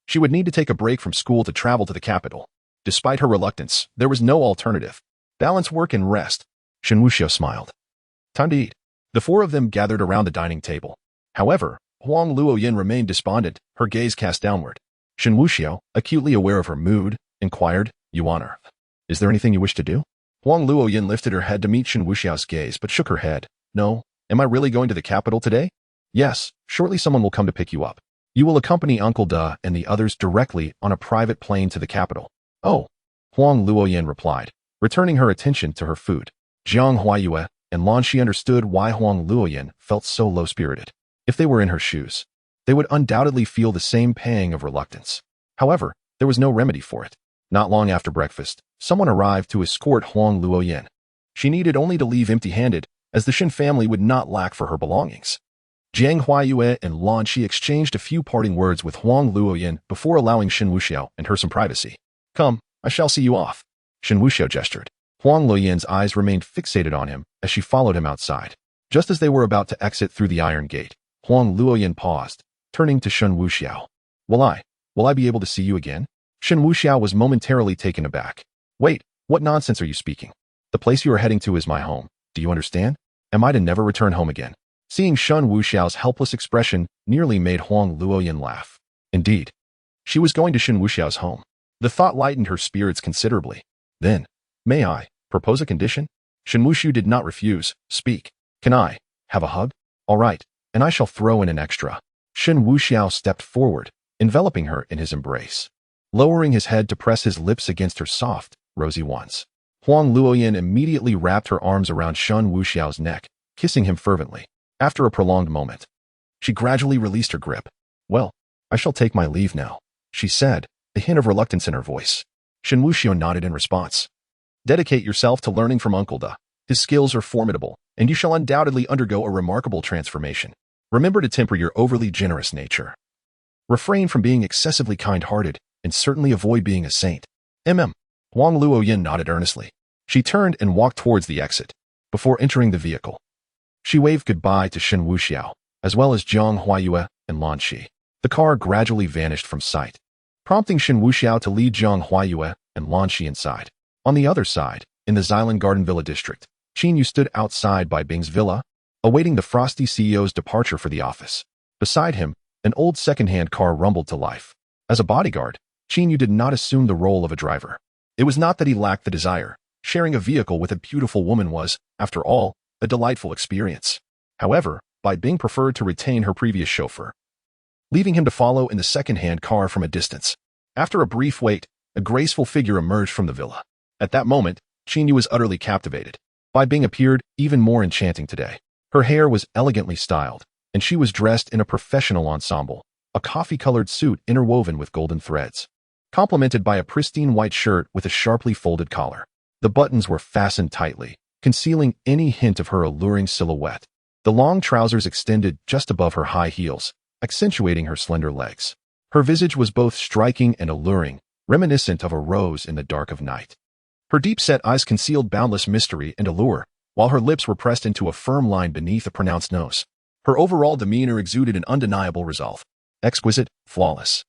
she would need to take a break from school to travel to the capital. Despite her reluctance, there was no alternative. Balance work and rest. Shen Wuxiao smiled. Time to eat. The four of them gathered around the dining table. However, Huang Luoyin remained despondent, her gaze cast downward. Shen Wuxiao, acutely aware of her mood, inquired, You honor. Is there anything you wish to do? Huang Luoyin lifted her head to meet Shen Wuxiao's gaze but shook her head. No. Am I really going to the capital today? Yes, shortly someone will come to pick you up. You will accompany Uncle Da and the others directly on a private plane to the capital. Oh, Huang Luoyin replied, returning her attention to her food. Jiang Huayue and Lanqi understood why Huang Luoyin felt so low-spirited. If they were in her shoes, they would undoubtedly feel the same pang of reluctance. However, there was no remedy for it. Not long after breakfast, someone arrived to escort Huang Luoyin. She needed only to leave empty-handed, as the Shen family would not lack for her belongings. Jiang Huayue and Lanqi exchanged a few parting words with Huang Luoyin before allowing Shen Wuxiao and her some privacy. Come, I shall see you off. Shen Wuxiao gestured. Huang Luoyin's eyes remained fixated on him as she followed him outside. Just as they were about to exit through the iron gate, Huang Luoyin paused, turning to Shen Wuxiao. Will I be able to see you again? Shen Wuxiao was momentarily taken aback. Wait, what nonsense are you speaking? The place you are heading to is my home. Do you understand? Am I to never return home again? Seeing Shen Wuxiao's helpless expression nearly made Huang Luoyin laugh. Indeed, she was going to Shen Wuxiao's home. The thought lightened her spirits considerably. Then, may I propose a condition? Shen Wuxiao did not refuse. Speak. Can I have a hug? All right, and I shall throw in an extra. Shen Wuxiao stepped forward, enveloping her in his embrace, lowering his head to press his lips against her soft, rosy ones. Huang Luoyin immediately wrapped her arms around Shen Wuxiao's neck, kissing him fervently. After a prolonged moment, she gradually released her grip. Well, I shall take my leave now, she said, a hint of reluctance in her voice. Shen Wuxiao nodded in response. Dedicate yourself to learning from Uncle Da. His skills are formidable, and you shall undoubtedly undergo a remarkable transformation. Remember to temper your overly generous nature. Refrain from being excessively kind-hearted, and certainly avoid being a saint. Huang Luoyin nodded earnestly. She turned and walked towards the exit. Before entering the vehicle, she waved goodbye to Shen Wuxiao, as well as Jiang Huayue and Lanqi. The car gradually vanished from sight, prompting Shen Wuxiao to lead Jiang Huayue and Lanqi inside. On the other side, in the Xilan Garden Villa district, Qin Yu stood outside Bai Bing's villa, awaiting the frosty CEO's departure for the office. Beside him, an old second-hand car rumbled to life. As a bodyguard, Yu did not assume the role of a driver. It was not that he lacked the desire. Sharing a vehicle with a beautiful woman was, after all, a delightful experience. However, Bai Bing preferred to retain her previous chauffeur, leaving him to follow in the second-hand car from a distance. After a brief wait, a graceful figure emerged from the villa. At that moment, Yu was utterly captivated. Bai Bing appeared even more enchanting today. Her hair was elegantly styled, and she was dressed in a professional ensemble, a coffee-colored suit interwoven with golden threads, complemented by a pristine white shirt with a sharply folded collar. The buttons were fastened tightly, concealing any hint of her alluring silhouette. The long trousers extended just above her high heels, accentuating her slender legs. Her visage was both striking and alluring, reminiscent of a rose in the dark of night. Her deep-set eyes concealed boundless mystery and allure, while her lips were pressed into a firm line beneath a pronounced nose. Her overall demeanor exuded an undeniable resolve. Exquisite, flawless.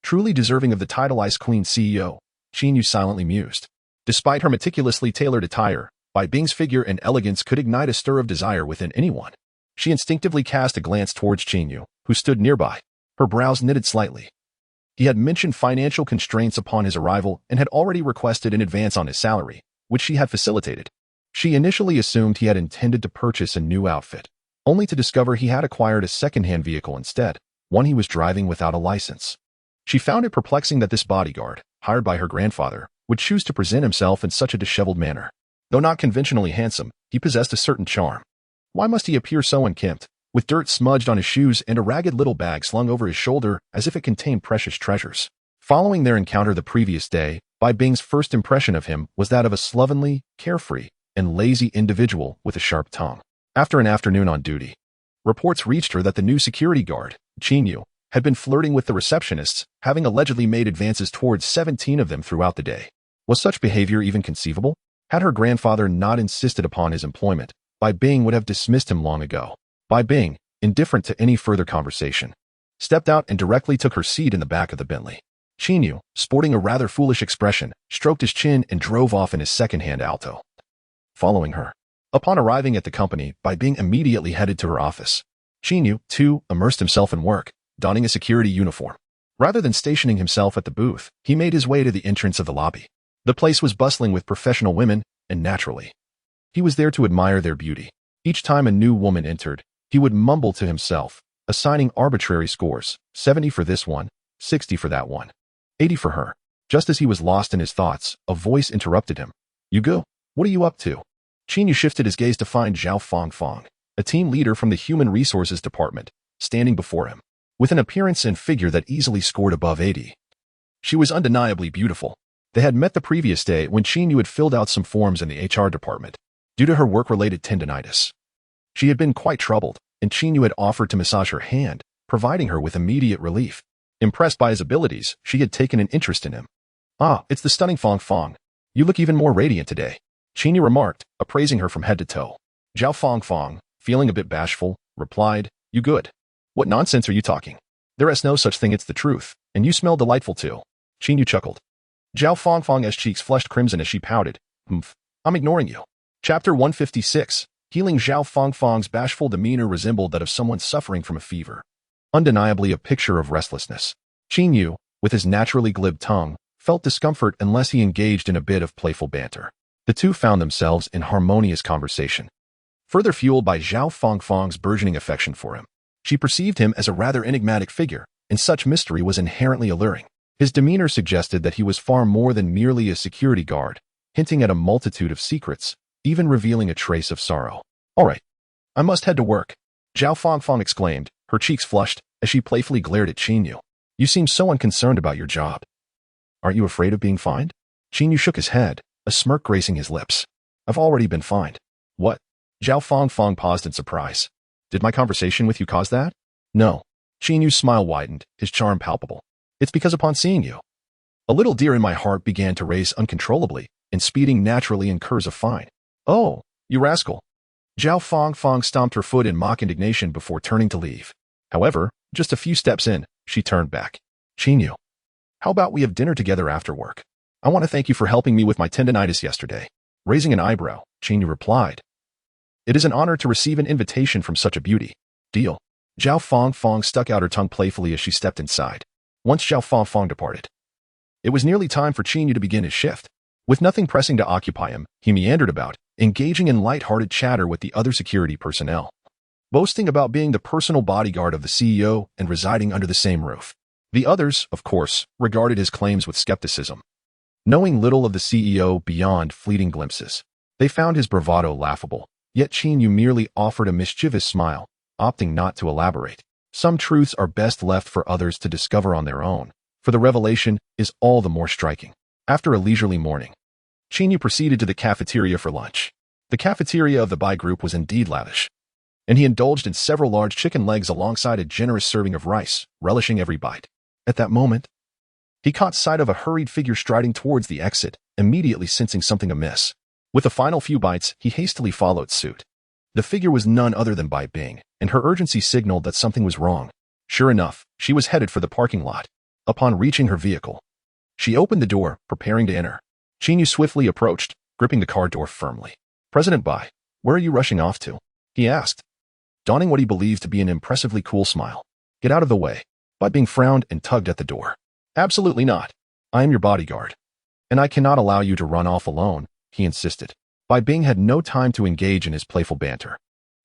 Truly deserving of the title Ice Queen CEO, Yu silently mused. Despite her meticulously tailored attire, Bai Bing's figure and elegance could ignite a stir of desire within anyone. She instinctively cast a glance towards Yu, who stood nearby, her brows knitted slightly. He had mentioned financial constraints upon his arrival and had already requested an advance on his salary, which she had facilitated. She initially assumed he had intended to purchase a new outfit, only to discover he had acquired a second-hand vehicle instead, one he was driving without a license. She found it perplexing that this bodyguard, hired by her grandfather, would choose to present himself in such a disheveled manner. Though not conventionally handsome, he possessed a certain charm. Why must he appear so unkempt, with dirt smudged on his shoes and a ragged little bag slung over his shoulder as if it contained precious treasures? Following their encounter the previous day, Bai Bing's first impression of him was that of a slovenly, carefree, and lazy individual with a sharp tongue. After an afternoon on duty, reports reached her that the new security guard, Yu, had been flirting with the receptionists, having allegedly made advances towards 17 of them throughout the day. Was such behavior even conceivable? Had her grandfather not insisted upon his employment, Bai Bing would have dismissed him long ago. Bai Bing, indifferent to any further conversation, stepped out and directly took her seat in the back of the Bentley. Yu, sporting a rather foolish expression, stroked his chin and drove off in his second-hand Alto, following her. Upon arriving at the company, Bai Bing immediately headed to her office. Yu, too, immersed himself in work, donning a security uniform. Rather than stationing himself at the booth, he made his way to the entrance of the lobby. The place was bustling with professional women, and naturally, he was there to admire their beauty. Each time a new woman entered, he would mumble to himself, assigning arbitrary scores, 70 for this one, 60 for that one, 80 for her. Just as he was lost in his thoughts, a voice interrupted him. "You go. What are you up to?" Yu shifted his gaze to find Zhao Fangfang, a team leader from the Human Resources Department, standing before him. With an appearance and figure that easily scored above 80. She was undeniably beautiful. They had met the previous day when Yu had filled out some forms in the HR department, due to her work-related tendinitis. She had been quite troubled, and Yu had offered to massage her hand, providing her with immediate relief. Impressed by his abilities, she had taken an interest in him. "Ah, it's the stunning Fangfang. You look even more radiant today," Yu remarked, appraising her from head to toe. Zhao Fangfang, feeling a bit bashful, replied, "You good? What nonsense are you talking? There is no such thing, it's the truth, and you smell delightful too." Yu chuckled. Zhao Fangfang's cheeks flushed crimson as she pouted. I'm ignoring you." Chapter 156. Healing. Zhao Fangfang's bashful demeanor resembled that of someone suffering from a fever. Undeniably a picture of restlessness. Yu, with his naturally glib tongue, felt discomfort unless he engaged in a bit of playful banter. The two found themselves in harmonious conversation, further fueled by Zhao Fangfang's burgeoning affection for him. She perceived him as a rather enigmatic figure, and such mystery was inherently alluring. His demeanor suggested that he was far more than merely a security guard, hinting at a multitude of secrets, even revealing a trace of sorrow. "All right, I must head to work," Zhao Fangfang exclaimed, her cheeks flushed, as she playfully glared at Yu. "You seem so unconcerned about your job. Aren't you afraid of being fined?" Yu shook his head, a smirk gracing his lips. "I've already been fined." "What?" Zhao Fangfang paused in surprise. "Did my conversation with you cause that?" "No." Yu's smile widened, his charm palpable. "It's because upon seeing you, a little deer in my heart began to race uncontrollably, and speeding naturally incurs a fine." "Oh, you rascal." Zhao Fangfang stomped her foot in mock indignation before turning to leave. However, just a few steps in, she turned back. "Yu, how about we have dinner together after work? I want to thank you for helping me with my tendinitis yesterday." Raising an eyebrow, Yu replied, "It is an honor to receive an invitation from such a beauty." "Deal." Zhao Fangfang stuck out her tongue playfully as she stepped inside. Once Zhao Fangfang departed, It was nearly time for Yu to begin his shift. With nothing pressing to occupy him, he meandered about, engaging in light-hearted chatter with the other security personnel, boasting about being the personal bodyguard of the CEO and residing under the same roof. The others, of course, regarded his claims with skepticism. Knowing little of the CEO beyond fleeting glimpses, they found his bravado laughable, yet Yu merely offered a mischievous smile, opting not to elaborate. Some truths are best left for others to discover on their own, for the revelation is all the more striking. After a leisurely morning, Yu proceeded to the cafeteria for lunch. The cafeteria of the Bai group was indeed lavish, and he indulged in several large chicken legs alongside a generous serving of rice, relishing every bite. At that moment, he caught sight of a hurried figure striding towards the exit, immediately sensing something amiss. With the final few bites, he hastily followed suit. The figure was none other than Bai Bing, and her urgency signaled that something was wrong. Sure enough, she was headed for the parking lot. Upon reaching her vehicle, she opened the door, preparing to enter. Yu swiftly approached, gripping the car door firmly. "President Bai, where are you rushing off to?" he asked, donning what he believed to be an impressively cool smile. "Get out of the way." Bai Bing frowned and tugged at the door. "Absolutely not. I am your bodyguard, and I cannot allow you to run off alone," he insisted. Bai Bing had no time to engage in his playful banter.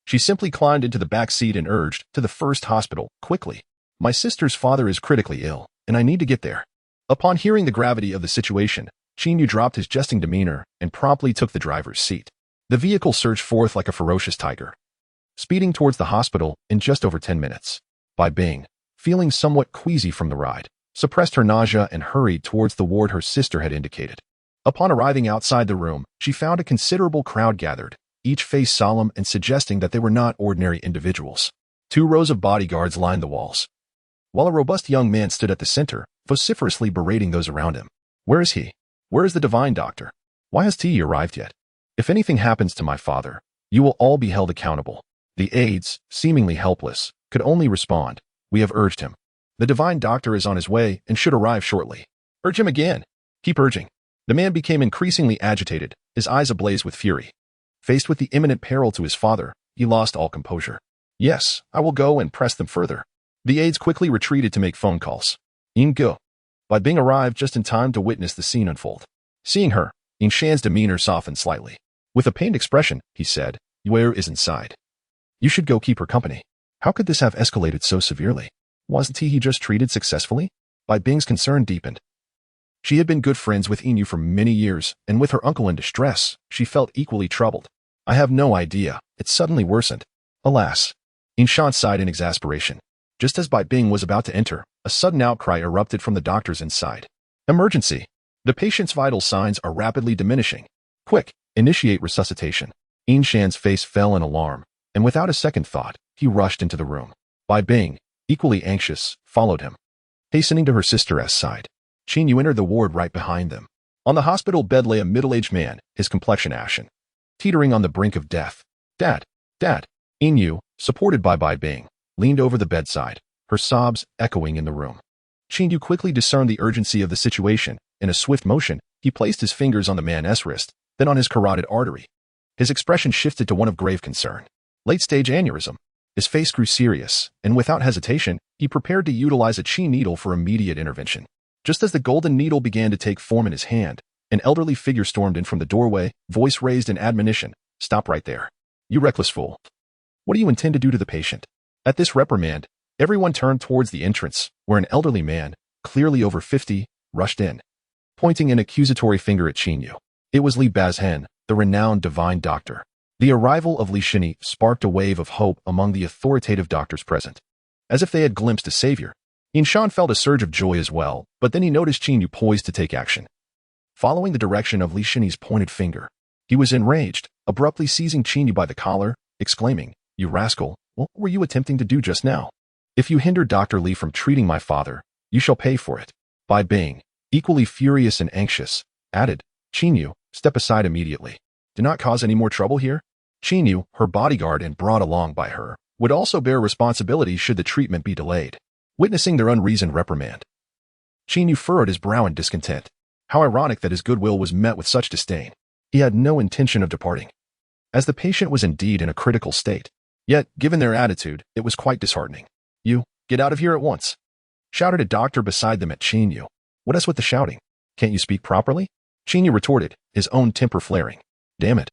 She simply climbed into the back seat and urged, "To the first hospital, quickly. My sister's father is critically ill, and I need to get there." Upon hearing the gravity of the situation, Yu dropped his jesting demeanor and promptly took the driver's seat. The vehicle surged forth like a ferocious tiger, speeding towards the hospital in just over 10 minutes. Bai Bing, feeling somewhat queasy from the ride, suppressed her nausea and hurried towards the ward her sister had indicated. Upon arriving outside the room, she found a considerable crowd gathered, each face solemn and suggesting that they were not ordinary individuals. 2 rows of bodyguards lined the walls, while a robust young man stood at the center, vociferously berating those around him. "Where is he? Where is the divine doctor? Why has he arrived yet? If anything happens to my father, you will all be held accountable." The aides, seemingly helpless, could only respond, "We have urged him. The divine doctor is on his way and should arrive shortly." "Urge him again. Keep urging." The man became increasingly agitated, his eyes ablaze with fury. Faced with the imminent peril to his father, he lost all composure. "Yes, I will go and press them further." The aides quickly retreated to make phone calls. Go. Bai Bing arrived just in time to witness the scene unfold. Seeing her, Shan's demeanor softened slightly. With a pained expression, he said, "Yue is inside. You should go keep her company." How could this have escalated so severely? Wasn't he just treated successfully? Bai Bing's concern deepened. She had been good friends with Yu for many years, and with her uncle in distress, she felt equally troubled. "I have no idea. It suddenly worsened." Alas. Shan sighed in exasperation. Just as Bai Bing was about to enter, a sudden outcry erupted from the doctors inside. "Emergency! The patient's vital signs are rapidly diminishing. Quick, initiate resuscitation." Shan's face fell in alarm, and without a second thought, he rushed into the room. Bai Bing, equally anxious, followed him. Hastening to her sister's side, Yu entered the ward right behind them. On the hospital bed lay a middle-aged man, his complexion ashen, teetering on the brink of death. Dad! Dad! Yu, supported by Bai Bing, leaned over the bedside, her sobs echoing in the room. Yu quickly discerned the urgency of the situation. In a swift motion, he placed his fingers on the man's wrist, then on his carotid artery. His expression shifted to one of grave concern. Late-stage aneurysm. His face grew serious, and without hesitation, he prepared to utilize a chi needle for immediate intervention. Just as the golden needle began to take form in his hand, an elderly figure stormed in from the doorway, voice raised in admonition. "Stop right there. You reckless fool. What do you intend to do to the patient?" At this reprimand, everyone turned towards the entrance, where an elderly man, clearly over 50, rushed in, pointing an accusatory finger at Yu. It was Li Bazhen, the renowned divine doctor. The arrival of Li Shini sparked a wave of hope among the authoritative doctors present. As if they had glimpsed a savior, Shan felt a surge of joy as well, but then he noticed Yu poised to take action. Following the direction of Li Shini's pointed finger, he was enraged, abruptly seizing Yu by the collar, exclaiming, "You rascal, what were you attempting to do just now? If you hinder Dr. Li from treating my father, you shall pay for it." Bai Bing, equally furious and anxious, added, "Yu, step aside immediately. Do not cause any more trouble here." Yu, her bodyguard and brought along by her, would also bear responsibility should the treatment be delayed. Witnessing their unreasoned reprimand, Yu furrowed his brow in discontent. How ironic that his goodwill was met with such disdain. He had no intention of departing, as the patient was indeed in a critical state. Yet, given their attitude, it was quite disheartening. "You, get out of here at once," shouted a doctor beside them at Yu. "What is with the shouting? Can't you speak properly? Yu retorted, his own temper flaring. Damn it.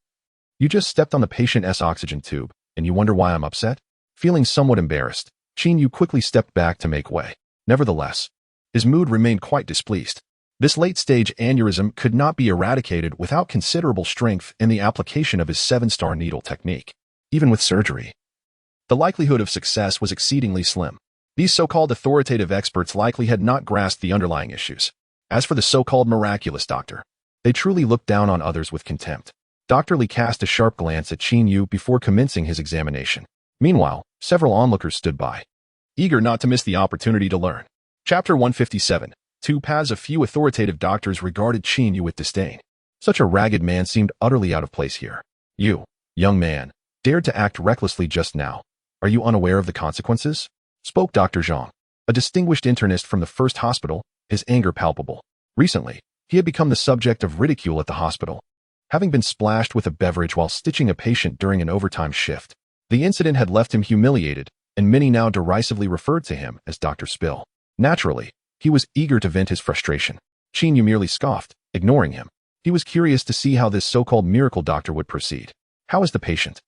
You just stepped on the patient's oxygen tube, and you wonder why I'm upset? Feeling somewhat embarrassed, Yu quickly stepped back to make way. Nevertheless, his mood remained quite displeased. This late-stage aneurysm could not be eradicated without considerable strength in the application of his 7-star needle technique. Even with surgery, the likelihood of success was exceedingly slim. These so-called authoritative experts likely had not grasped the underlying issues. As for the so-called miraculous doctor, they truly looked down on others with contempt. Dr. Li cast a sharp glance at Yu before commencing his examination. Meanwhile, several onlookers stood by, eager not to miss the opportunity to learn. Chapter 157. Two paths. A few authoritative doctors regarded Yu with disdain. Such a ragged man seemed utterly out of place here. You, young man, dared to act recklessly just now. Are you unaware of the consequences? Spoke Dr. Zhang, a distinguished internist from the first hospital, his anger palpable. Recently, he had become the subject of ridicule at the hospital, having been splashed with a beverage while stitching a patient during an overtime shift. The incident had left him humiliated, and many now derisively referred to him as Dr. Spill. Naturally, he was eager to vent his frustration. Yu merely scoffed, ignoring him. He was curious to see how this so-called miracle doctor would proceed. How is the patient?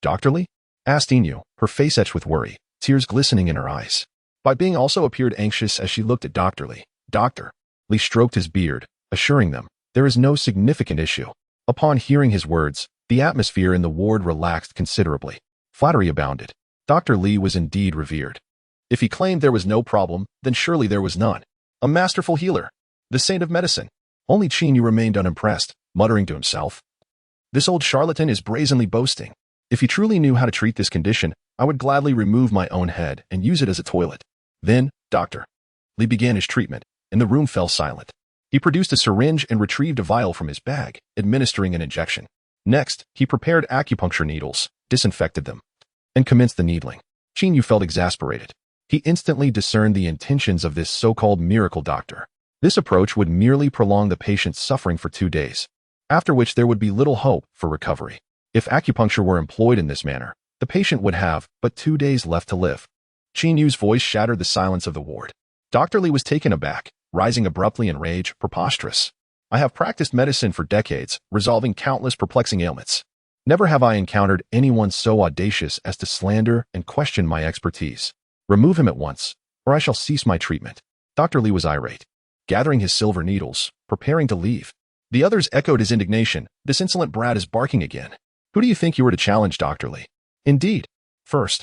Dr. Li? Asked Yu, her face etched with worry, tears glistening in her eyes. Bai Bing also appeared anxious as she looked at Dr. Li. Dr. Li stroked his beard, assuring them, there is no significant issue. Upon hearing his words, the atmosphere in the ward relaxed considerably. Flattery abounded. Dr. Li was indeed revered. If he claimed there was no problem, then surely there was none. A masterful healer. The saint of medicine. Only Yu remained unimpressed, muttering to himself. This old charlatan is brazenly boasting. If he truly knew how to treat this condition, I would gladly remove my own head and use it as a toilet. Then, Dr. Li began his treatment, and the room fell silent. He produced a syringe and retrieved a vial from his bag, administering an injection. Next, he prepared acupuncture needles, disinfected them, and commenced the needling. Yu felt exasperated. He instantly discerned the intentions of this so-called miracle doctor. This approach would merely prolong the patient's suffering for 2 days, after which there would be little hope for recovery. If acupuncture were employed in this manner, the patient would have but 2 days left to live. Yu's voice shattered the silence of the ward. Dr. Li was taken aback, rising abruptly in rage. Preposterous. I have practiced medicine for decades, resolving countless perplexing ailments. Never have I encountered anyone so audacious as to slander and question my expertise. Remove him at once, or I shall cease my treatment. Dr. Li was irate, gathering his silver needles, preparing to leave. The others echoed his indignation. This insolent brat is barking again. Who do you think you were to challenge, Dr. Li? Indeed. First,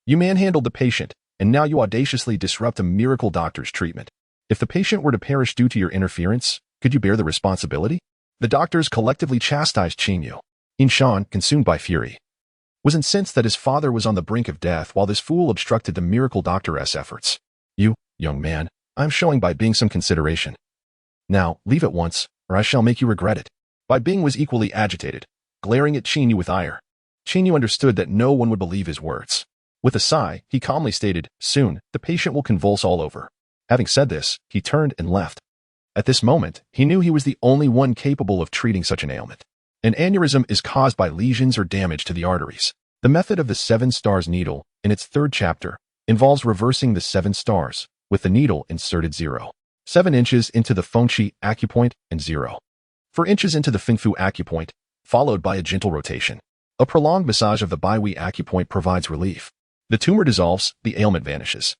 you manhandled the patient, and now you audaciously disrupt a miracle doctor's treatment. If the patient were to perish due to your interference, could you bear the responsibility? The doctors collectively chastised Yu. Shan, consumed by fury, was incensed that his father was on the brink of death while this fool obstructed the miracle doctor's efforts. You, young man, I'm showing Bai Bing some consideration. Now, leave at once, or I shall make you regret it. Bai Bing was equally agitated, glaring at Yu with ire. Yu understood that no one would believe his words. With a sigh, he calmly stated, soon, the patient will convulse all over. Having said this, he turned and left. At this moment, he knew he was the only one capable of treating such an ailment. An aneurysm is caused by lesions or damage to the arteries. The method of the 7 stars needle, in its 3rd chapter, involves reversing the 7 stars, with the needle inserted 0.7 inches into the Fengqi acupoint and 0.4 inches into the Fengfu acupoint, followed by a gentle rotation. A prolonged massage of the Baihui acupoint provides relief. The tumor dissolves, the ailment vanishes.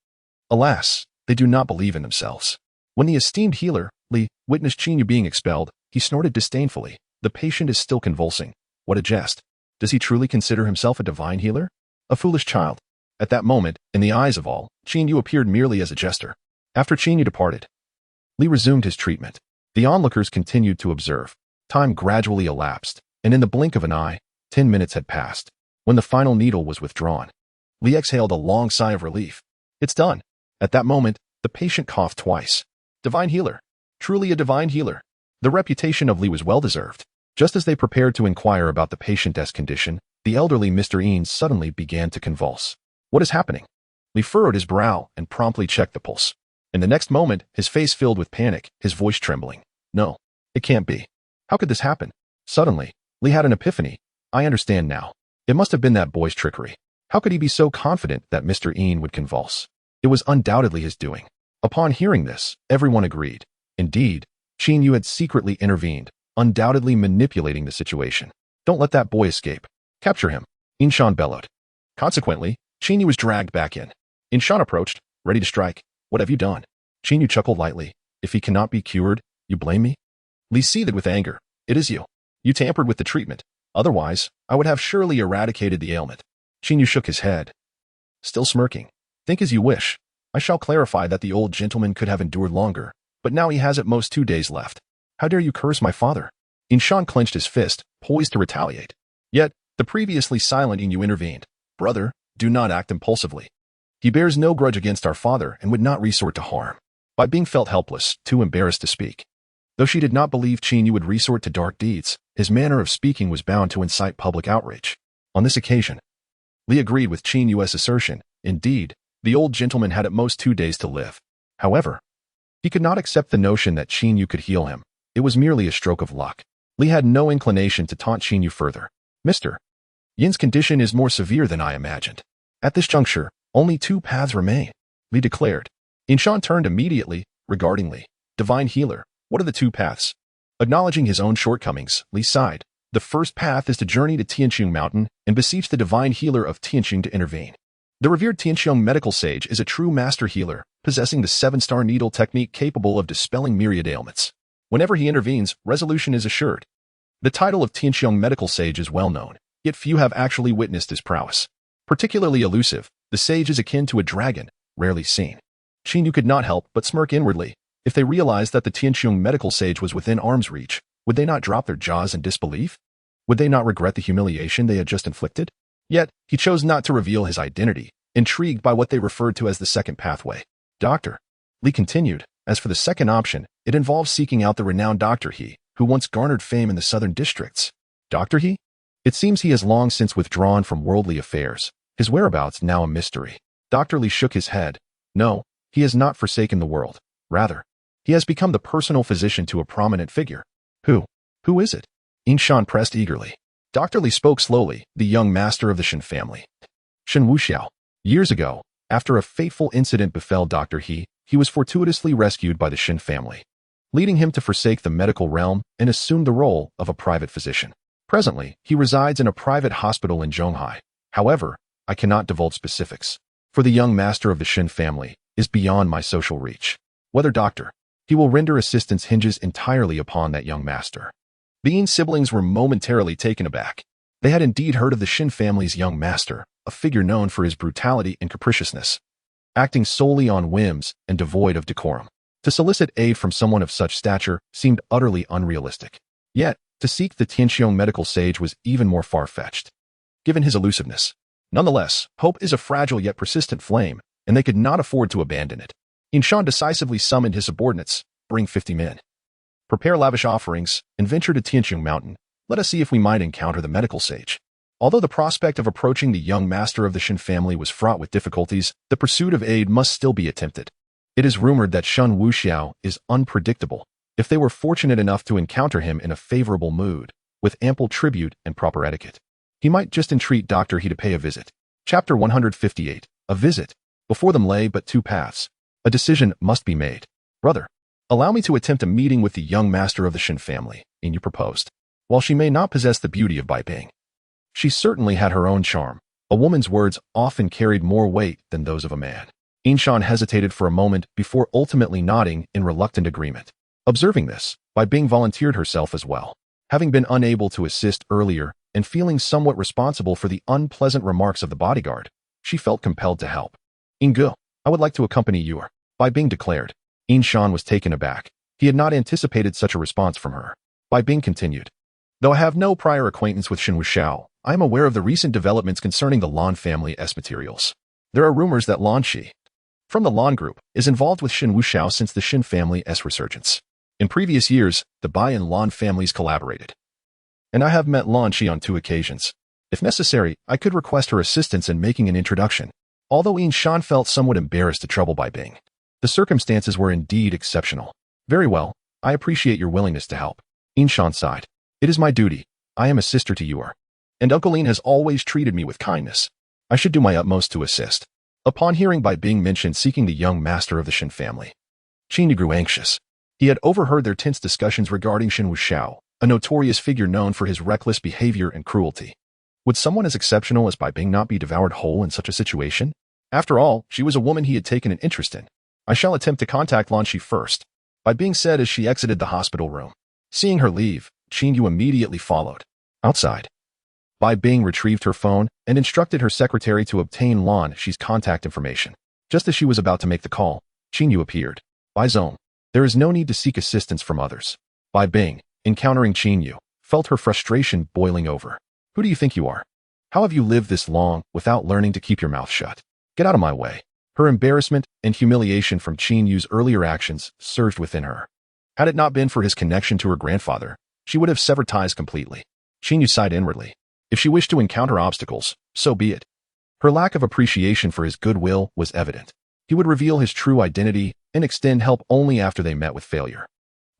Alas, they do not believe in themselves. When the esteemed healer, Li, witnessed Yu being expelled, he snorted disdainfully. The patient is still convulsing. What a jest. Does he truly consider himself a divine healer? A foolish child. At that moment, in the eyes of all, Yu appeared merely as a jester. After Yu departed, Li resumed his treatment. The onlookers continued to observe. Time gradually elapsed, and in the blink of an eye, 10 minutes had passed. When the final needle was withdrawn, Li exhaled a long sigh of relief. It's done. At that moment, the patient coughed twice. Divine healer. Truly a divine healer. The reputation of Li was well-deserved. Just as they prepared to inquire about the patient's condition, the elderly Mr. Eanes suddenly began to convulse. What is happening? Li furrowed his brow and promptly checked the pulse. In the next moment, his face filled with panic, his voice trembling. No, it can't be. How could this happen? Suddenly, Li had an epiphany. I understand now. It must have been that boy's trickery. How could he be so confident that Mr. Eanes would convulse? It was undoubtedly his doing. Upon hearing this, everyone agreed. Indeed, Shen Yu had secretly intervened, undoubtedly manipulating the situation. Don't let that boy escape. Capture him, Shan bellowed. Consequently, Shen Yu was dragged back in. Shan approached, ready to strike. What have you done? Shen Yu chuckled lightly. If he cannot be cured, you blame me? Li seethed with anger. It is you. You tampered with the treatment. Otherwise, I would have surely eradicated the ailment. Shen Yu shook his head, still smirking. Think as you wish. I shall clarify that the old gentleman could have endured longer, but now he has at most 2 days left. How dare you curse my father? Shan clenched his fist, poised to retaliate. Yet, the previously silent Yu intervened. Brother, do not act impulsively. He bears no grudge against our father and would not resort to harm. Bai Bing felt helpless, too embarrassed to speak. Though she did not believe Shen Yu would resort to dark deeds, his manner of speaking was bound to incite public outrage. On this occasion, Li agreed with Shen Yu's assertion. Indeed, the old gentleman had at most 2 days to live. However, he could not accept the notion that Shen Yu could heal him. It was merely a stroke of luck. Li had no inclination to taunt Shen Yu further. Mr. Yin's condition is more severe than I imagined. At this juncture, only 2 paths remain, Li declared. Shan turned immediately, regarding Li. Divine healer, what are the 2 paths? Acknowledging his own shortcomings, Li sighed. The first path is to journey to Tianqing Mountain and beseech the divine healer of Tianqing to intervene. The revered Tianqing medical sage is a true master healer, possessing the 7-star needle technique capable of dispelling myriad ailments. Whenever he intervenes, resolution is assured. The title of Tianqing medical sage is well known, yet few have actually witnessed his prowess. Particularly elusive, the sage is akin to a dragon, rarely seen. Shen Yu could not help but smirk inwardly. If they realized that the Tianqing medical sage was within arm's reach, would they not drop their jaws in disbelief? Would they not regret the humiliation they had just inflicted? Yet, he chose not to reveal his identity, intrigued by what they referred to as the second pathway. Doctor. Li continued, as for the second option, it involves seeking out the renowned Dr. He, who once garnered fame in the southern districts. Dr. He? It seems he has long since withdrawn from worldly affairs, his whereabouts now a mystery. Dr. Li shook his head. No, he has not forsaken the world. Rather, he has become the personal physician to a prominent figure. Who? Who is it? Shan pressed eagerly. Dr. Li spoke slowly, the young master of the Shen family. Shen Wuxiao. Years ago, after a fateful incident befell Dr. He was fortuitously rescued by the Shen family, leading him to forsake the medical realm and assume the role of a private physician. Presently, he resides in a private hospital in Zhonghai. However, I cannot divulge specifics, for the young master of the Shen family is beyond my social reach. Whether Dr. He will render assistance hinges entirely upon that young master. The Yin siblings were momentarily taken aback. They had indeed heard of the Shen family's young master, a figure known for his brutality and capriciousness, acting solely on whims and devoid of decorum. To solicit aid from someone of such stature seemed utterly unrealistic. Yet, to seek the Tianqing medical sage was even more far-fetched, given his elusiveness. Nonetheless, hope is a fragile yet persistent flame, and they could not afford to abandon it. Shan decisively summoned his subordinates. Bring 50 men. Prepare lavish offerings, and venture to Tianqing Mountain. Let us see if we might encounter the medical sage. Although the prospect of approaching the young master of the Shen family was fraught with difficulties, the pursuit of aid must still be attempted. It is rumored that Shen Wuxiao is unpredictable. If they were fortunate enough to encounter him in a favorable mood, with ample tribute and proper etiquette, he might just entreat Dr. He to pay a visit. Chapter 158. A visit. Before them lay but 2 paths. A decision must be made. Brother, allow me to attempt a meeting with the young master of the Shen family, Yu proposed. While she may not possess the beauty of Bai Bing, she certainly had her own charm. A woman's words often carried more weight than those of a man. Shan hesitated for a moment before ultimately nodding in reluctant agreement. Observing this, Bai Bing volunteered herself as well. Having been unable to assist earlier and feeling somewhat responsible for the unpleasant remarks of the bodyguard, she felt compelled to help. Ingu, I would like to accompany you, Bai Bing declared. Shan was taken aback. He had not anticipated such a response from her. Bai Bing continued. Though I have no prior acquaintance with Shen Wuxiao, I am aware of the recent developments concerning the Lan family S materials. There are rumors that Lan Shi, from the Lan group, is involved with Shen Wuxiao since the Shen family S resurgence. In previous years, the Bai and Lan families collaborated, and I have met Lan Shi on 2 occasions. If necessary, I could request her assistance in making an introduction. Although Shan felt somewhat embarrassed to trouble Bai Bing, the circumstances were indeed exceptional. Very well, I appreciate your willingness to help. Shan sighed. It is my duty. I am a sister to you, and Uncle Lin has always treated me with kindness. I should do my utmost to assist. Upon hearing Bai Bing mention seeking the young master of the Shen family, Shen grew anxious. He He had overheard their tense discussions regarding Shen Wuxiao, a notorious figure known for his reckless behavior and cruelty. Would someone as exceptional as Bai Bing not be devoured whole in such a situation? After all, she was a woman he had taken an interest in. I shall attempt to contact Lan Shi first, Bai Bing said as she exited the hospital room. Seeing her leave, Qin Yu immediately followed. Outside, Bai Bing retrieved her phone and instructed her secretary to obtain Lan Shi's contact information. Just as she was about to make the call, Qin Yu appeared. Bai Zong, there is no need to seek assistance from others. Bai Bing, encountering Qin Yu, felt her frustration boiling over. Who do you think you are? How have you lived this long without learning to keep your mouth shut? Get out of my way. Her embarrassment and humiliation from Qin Yu's earlier actions surged within her. Had it not been for his connection to her grandfather, she would have severed ties completely. Qin Yu sighed inwardly. If she wished to encounter obstacles, so be it. Her lack of appreciation for his goodwill was evident. He would reveal his true identity and extend help only after they met with failure.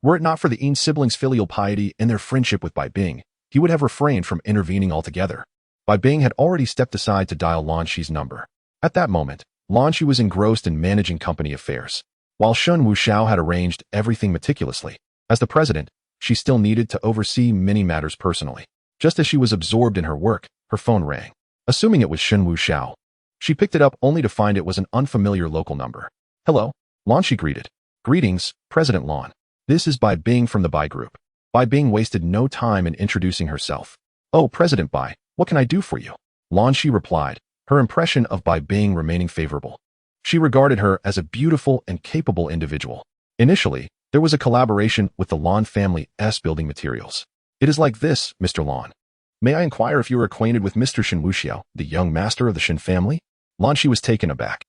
Were it not for the Yin siblings' filial piety and their friendship with Bai Bing, he would have refrained from intervening altogether. Bai Bing had already stepped aside to dial Lan Shi's number. At that moment, Lan Shi was engrossed in managing company affairs, while Shen Wuxiao had arranged everything meticulously. As the president, she still needed to oversee many matters personally. Just as she was absorbed in her work, her phone rang. Assuming it was Shen Wuxiao, she picked it up only to find it was an unfamiliar local number. Hello, Lan Shi greeted. Greetings, President Lan. This is Bai Bing from the Bai Group. Bai Bing wasted no time in introducing herself. Oh, President Bai, what can I do for you? Lan Shi replied, her impression of Bai Bing remaining favorable. She regarded her as a beautiful and capable individual. Initially, there was a collaboration with the Lan family's building materials. It is like this, Mr. Lan. May I inquire if you are acquainted with Mr. Shen Wuxiao, the young master of the Shen family? Lan Shi was taken aback.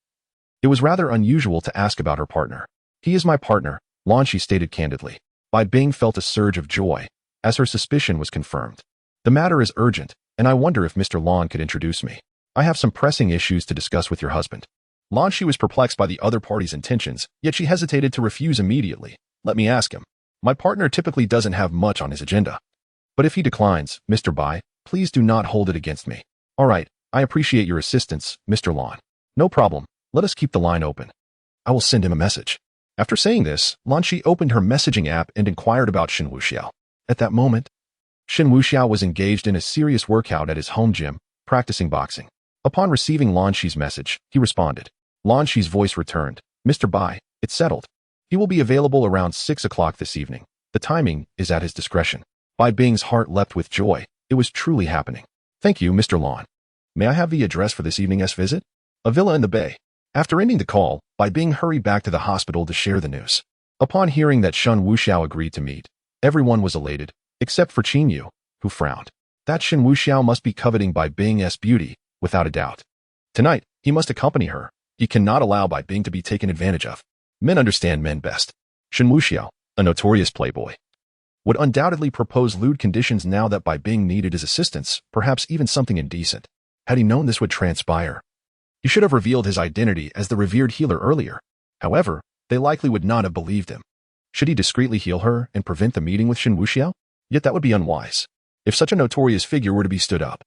It was rather unusual to ask about her partner. He is my partner, Lan Shi stated candidly. Bai Bing felt a surge of joy, as her suspicion was confirmed. The matter is urgent, and I wonder if Mr. Lan could introduce me. I have some pressing issues to discuss with your husband. Lan Shi was perplexed by the other party's intentions, yet she hesitated to refuse immediately. Let me ask him. My partner typically doesn't have much on his agenda. But if he declines, Mr. Bai, please do not hold it against me. All right, I appreciate your assistance, Mr. Lan. No problem, let us keep the line open. I will send him a message. After saying this, Lan Shi opened her messaging app and inquired about Shen Wuxiao. At that moment, Shen Wuxiao was engaged in a serious workout at his home gym, practicing boxing. Upon receiving Lan Shi's message, he responded. Lan Shi's voice returned. Mr. Bai, it's settled. He will be available around 6 o'clock this evening. The timing is at his discretion. Bai Bing's heart leapt with joy. It was truly happening. Thank you, Mr. Lan. May I have the address for this evening's visit? A villa in the Bay. After ending the call, Bai Bing hurried back to the hospital to share the news. Upon hearing that Shen Wuxiao agreed to meet, everyone was elated, except for Qin Yu, who frowned. That Shen Wuxiao must be coveting Bai Bing's beauty, without a doubt. Tonight, he must accompany her. He cannot allow Bai Bing to be taken advantage of. Men understand men best. Shen Wuxiao, a notorious playboy, would undoubtedly propose lewd conditions now that Bai Bing needed his assistance, perhaps even something indecent. Had he known this would transpire, he should have revealed his identity as the revered healer earlier. However, they likely would not have believed him. Should he discreetly heal her and prevent the meeting with Shen Wuxiao? Yet that would be unwise. If such a notorious figure were to be stood up,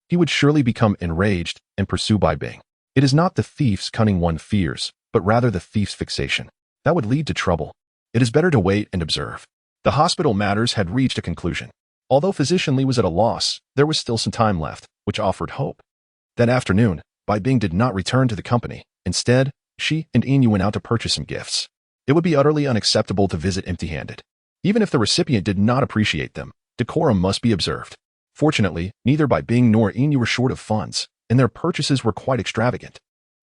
he would surely become enraged and pursue Bai Bing. It is not the thief's cunning one fears, but rather the thief's fixation. That would lead to trouble. It is better to wait and observe. The hospital matters had reached a conclusion. Although physician Li was at a loss, there was still some time left, which offered hope. That afternoon, Bai Bing did not return to the company. Instead, she and Yin went out to purchase some gifts. It would be utterly unacceptable to visit empty-handed. Even if the recipient did not appreciate them, decorum must be observed. Fortunately, neither Bai Bing nor Yin were short of funds, and their purchases were quite extravagant.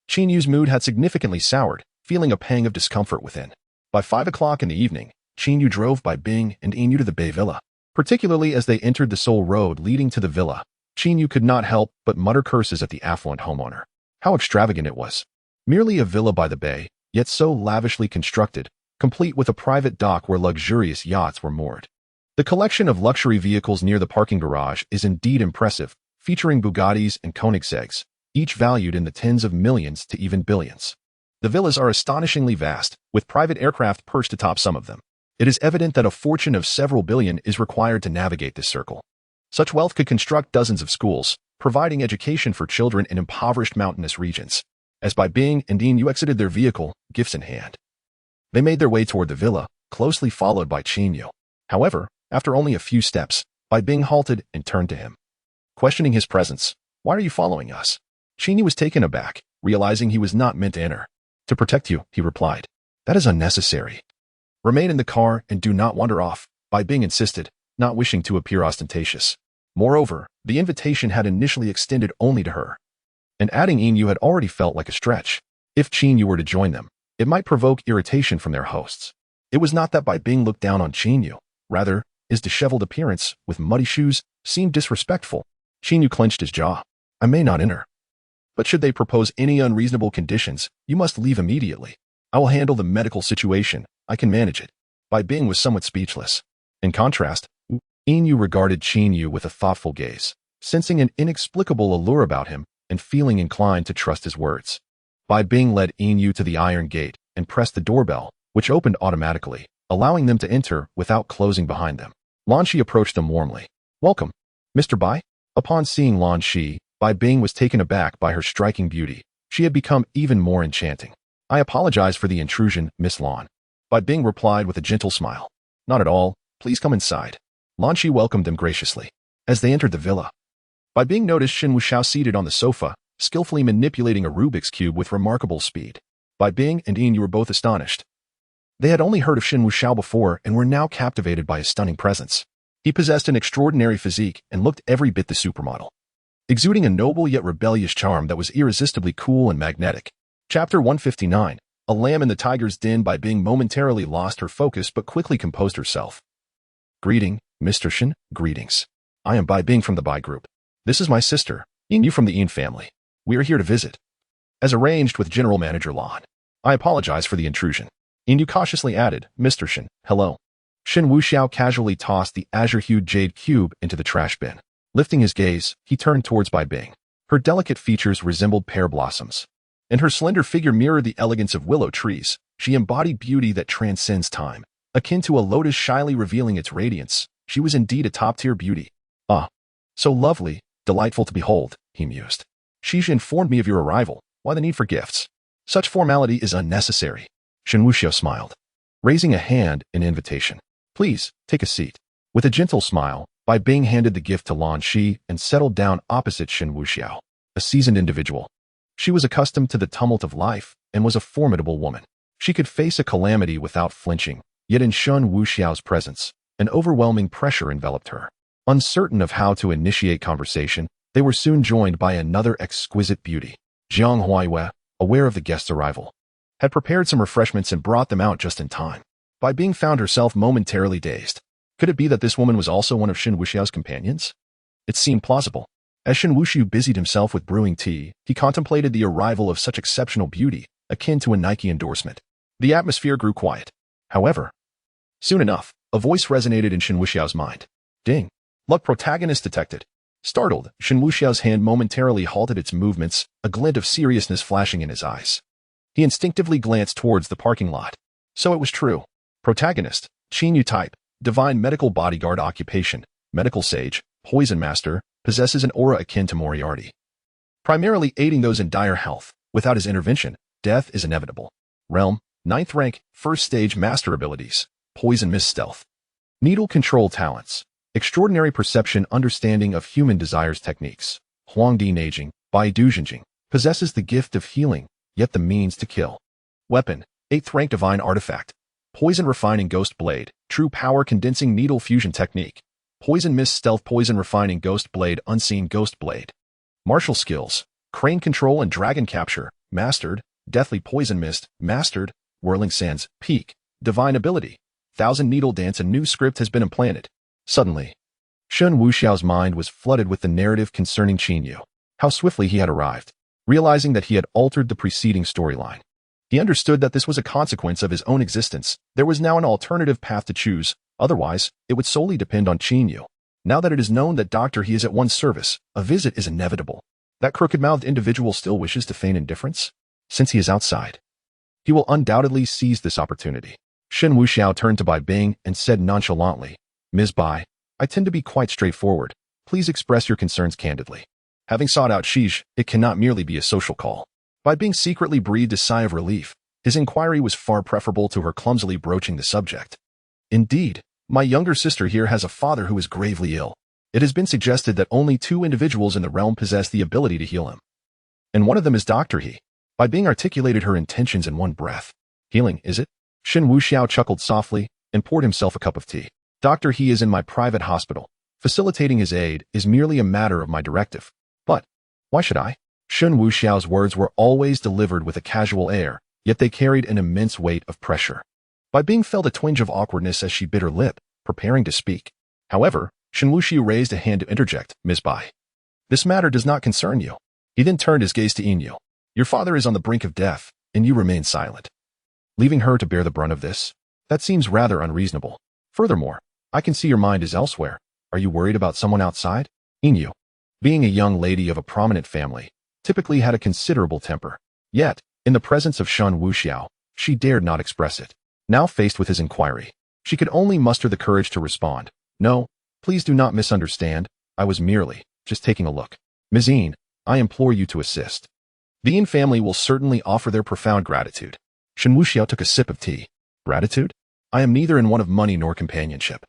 Qin Yu's mood had significantly soured, feeling a pang of discomfort within. By 5 o'clock in the evening, Qin Yu drove Bai Bing and Yin to the Bay Villa. Particularly as they entered the sole road leading to the villa, Qin Yu could not help but mutter curses at the affluent homeowner. How extravagant it was. Merely a villa by the bay, yet so lavishly constructed, complete with a private dock where luxurious yachts were moored. The collection of luxury vehicles near the parking garage is indeed impressive, featuring Bugattis and Koenigsegg's, each valued in the tens of millions to even billions. The villas are astonishingly vast, with private aircraft perched atop some of them. It is evident that a fortune of several billion is required to navigate this circle. Such wealth could construct dozens of schools, providing education for children in impoverished mountainous regions. As Bai Bing and Yin exited their vehicle, gifts in hand, they made their way toward the villa, closely followed by Qin Yu. However, after only a few steps, Bai Bing halted and turned to him, questioning his presence. "Why are you following us?" Qin Yu was taken aback, realizing he was not meant to enter. "To protect you," he replied. "That is unnecessary. Remain in the car and do not wander off," Bai Bing insisted, not wishing to appear ostentatious. Moreover, the invitation had initially extended only to her, and adding Qin Yu had already felt like a stretch. If Qin Yu were to join them, it might provoke irritation from their hosts. It was not that Bai Bing looked down on Qin Yu. Rather, his disheveled appearance, with muddy shoes, seemed disrespectful. Qin Yu clenched his jaw. "I may not enter. But should they propose any unreasonable conditions, you must leave immediately. I will handle the medical situation. I can manage it." Bai Bing was somewhat speechless. In contrast, Qin Yu regarded Qin Yu with a thoughtful gaze, sensing an inexplicable allure about him and feeling inclined to trust his words. Bai Bing led Qin Yu to the iron gate and pressed the doorbell, which opened automatically, allowing them to enter without closing behind them. Lan Shi approached them warmly. "Welcome, Mr. Bai." Upon seeing Lan Shi, Bai Bing was taken aback by her striking beauty. She had become even more enchanting. "I apologize for the intrusion, Miss Lan." Bai Bing replied with a gentle smile. "Not at all. Please come inside." Lan Shi welcomed them graciously. As they entered the villa, Bai Bing noticed Shen Wuxiao seated on the sofa, skillfully manipulating a Rubik's Cube with remarkable speed. Bai Bing and Qin Yu were both astonished. They had only heard of Shen Wuxiao before and were now captivated by his stunning presence. He possessed an extraordinary physique and looked every bit the supermodel, exuding a noble yet rebellious charm that was irresistibly cool and magnetic. Chapter 159. A Lamb in the Tiger's Den. Bai Bing momentarily lost her focus but quickly composed herself. "Greeting, Mr. Shen." "Greetings. I am Bai Bing from the Bai Group. This is my sister, Qin Yu from the Yin family. We are here to visit, as arranged with General Manager Lan. I apologize for the intrusion." Qin Yu cautiously added, "Mr. Shen, hello." Shen Wuxiao casually tossed the azure-hued jade cube into the trash bin. Lifting his gaze, he turned towards Bai Bing. Her delicate features resembled pear blossoms, and her slender figure mirrored the elegance of willow trees. She embodied beauty that transcends time. Akin to a lotus shyly revealing its radiance, she was indeed a top-tier beauty. "Ah, so lovely, delightful to behold," he mused. "Shish informed me of your arrival. Why the need for gifts? Such formality is unnecessary." Shen Wuxiao smiled, raising a hand in invitation. "Please, take a seat." With a gentle smile, Bai Bing handed the gift to Lan Shi and settled down opposite Shen Wuxiao, a seasoned individual. She was accustomed to the tumult of life and was a formidable woman. She could face a calamity without flinching, yet in Shen Wuxiao's presence, an overwhelming pressure enveloped her. Uncertain of how to initiate conversation, they were soon joined by another exquisite beauty. Jiang Huaiwe, aware of the guest's arrival, had prepared some refreshments and brought them out just in time. Bai Bing found herself momentarily dazed. Could it be that this woman was also one of Shen Wuxiao's companions? It seemed plausible. As Shen Wuxiao busied himself with brewing tea, he contemplated the arrival of such exceptional beauty, akin to a Nike endorsement. The atmosphere grew quiet. However, soon enough, a voice resonated in Shen Wuxiao's mind. "Ding! Luck protagonist detected." Startled, Shen Wuxiao's hand momentarily halted its movements, a glint of seriousness flashing in his eyes. He instinctively glanced towards the parking lot. So it was true. Protagonist, Qin Yu type, divine medical bodyguard occupation, medical sage, poison master, possesses an aura akin to Moriarty, primarily aiding those in dire health. Without his intervention, death is inevitable. Realm, 9th rank, 1st stage master abilities, poison mist stealth, needle control talents, extraordinary perception understanding of human desires techniques. Huangdi Neijing, Bai Du Jinjing, possesses the gift of healing, yet the means to kill. Weapon, 8th rank divine artifact, poison refining ghost blade, true power condensing needle fusion technique, poison mist stealth, poison refining ghost blade, unseen ghost blade. Martial skills, crane control and dragon capture, mastered, deathly poison mist, mastered, whirling sands, peak, divine ability, 1000 needle dance. A new script has been implanted. Suddenly, Shen Wuxiao's mind was flooded with the narrative concerning Qin Yu. How swiftly he had arrived. Realizing that he had altered the preceding storyline, he understood that this was a consequence of his own existence. There was now an alternative path to choose, otherwise, it would solely depend on Qin Yu. Now that it is known that Doctor He is at one's service, a visit is inevitable. That crooked-mouthed individual still wishes to feign indifference? Since he is outside, he will undoubtedly seize this opportunity. Shen Wuxiao turned to Bai Bing and said nonchalantly, "Ms. Bai, I tend to be quite straightforward. Please express your concerns candidly." Having sought out Shish, it cannot merely be a social call. Bai Bing secretly breathed a sigh of relief. His inquiry was far preferable to her clumsily broaching the subject. Indeed, my younger sister here has a father who is gravely ill. It has been suggested that only 2 individuals in the realm possess the ability to heal him. And one of them is Dr. He. By Bing articulated her intentions in one breath. Healing, is it? Shen Wuxiao chuckled softly and poured himself a cup of tea. Dr. He is in my private hospital. Facilitating his aid is merely a matter of my directive. But why should I? Shen Wuxiao's words were always delivered with a casual air, yet they carried an immense weight of pressure. By Bing felt a twinge of awkwardness as she bit her lip, preparing to speak. However, Shen Wuxiao raised a hand to interject. Ms. Bai, this matter does not concern you. He then turned his gaze to Inyu. Your father is on the brink of death, and you remain silent. Leaving her to bear the brunt of this? That seems rather unreasonable. Furthermore, I can see your mind is elsewhere. Are you worried about someone outside? Inyu, being a young lady of a prominent family, typically had a considerable temper. Yet, in the presence of Shen Wuxiao, she dared not express it. Now faced with his inquiry, she could only muster the courage to respond. No, please do not misunderstand. I was merely just taking a look. Ms. Yin, I implore you to assist. The Yin family will certainly offer their profound gratitude. Shen Wuxiao took a sip of tea. Gratitude? I am neither in want of money nor companionship.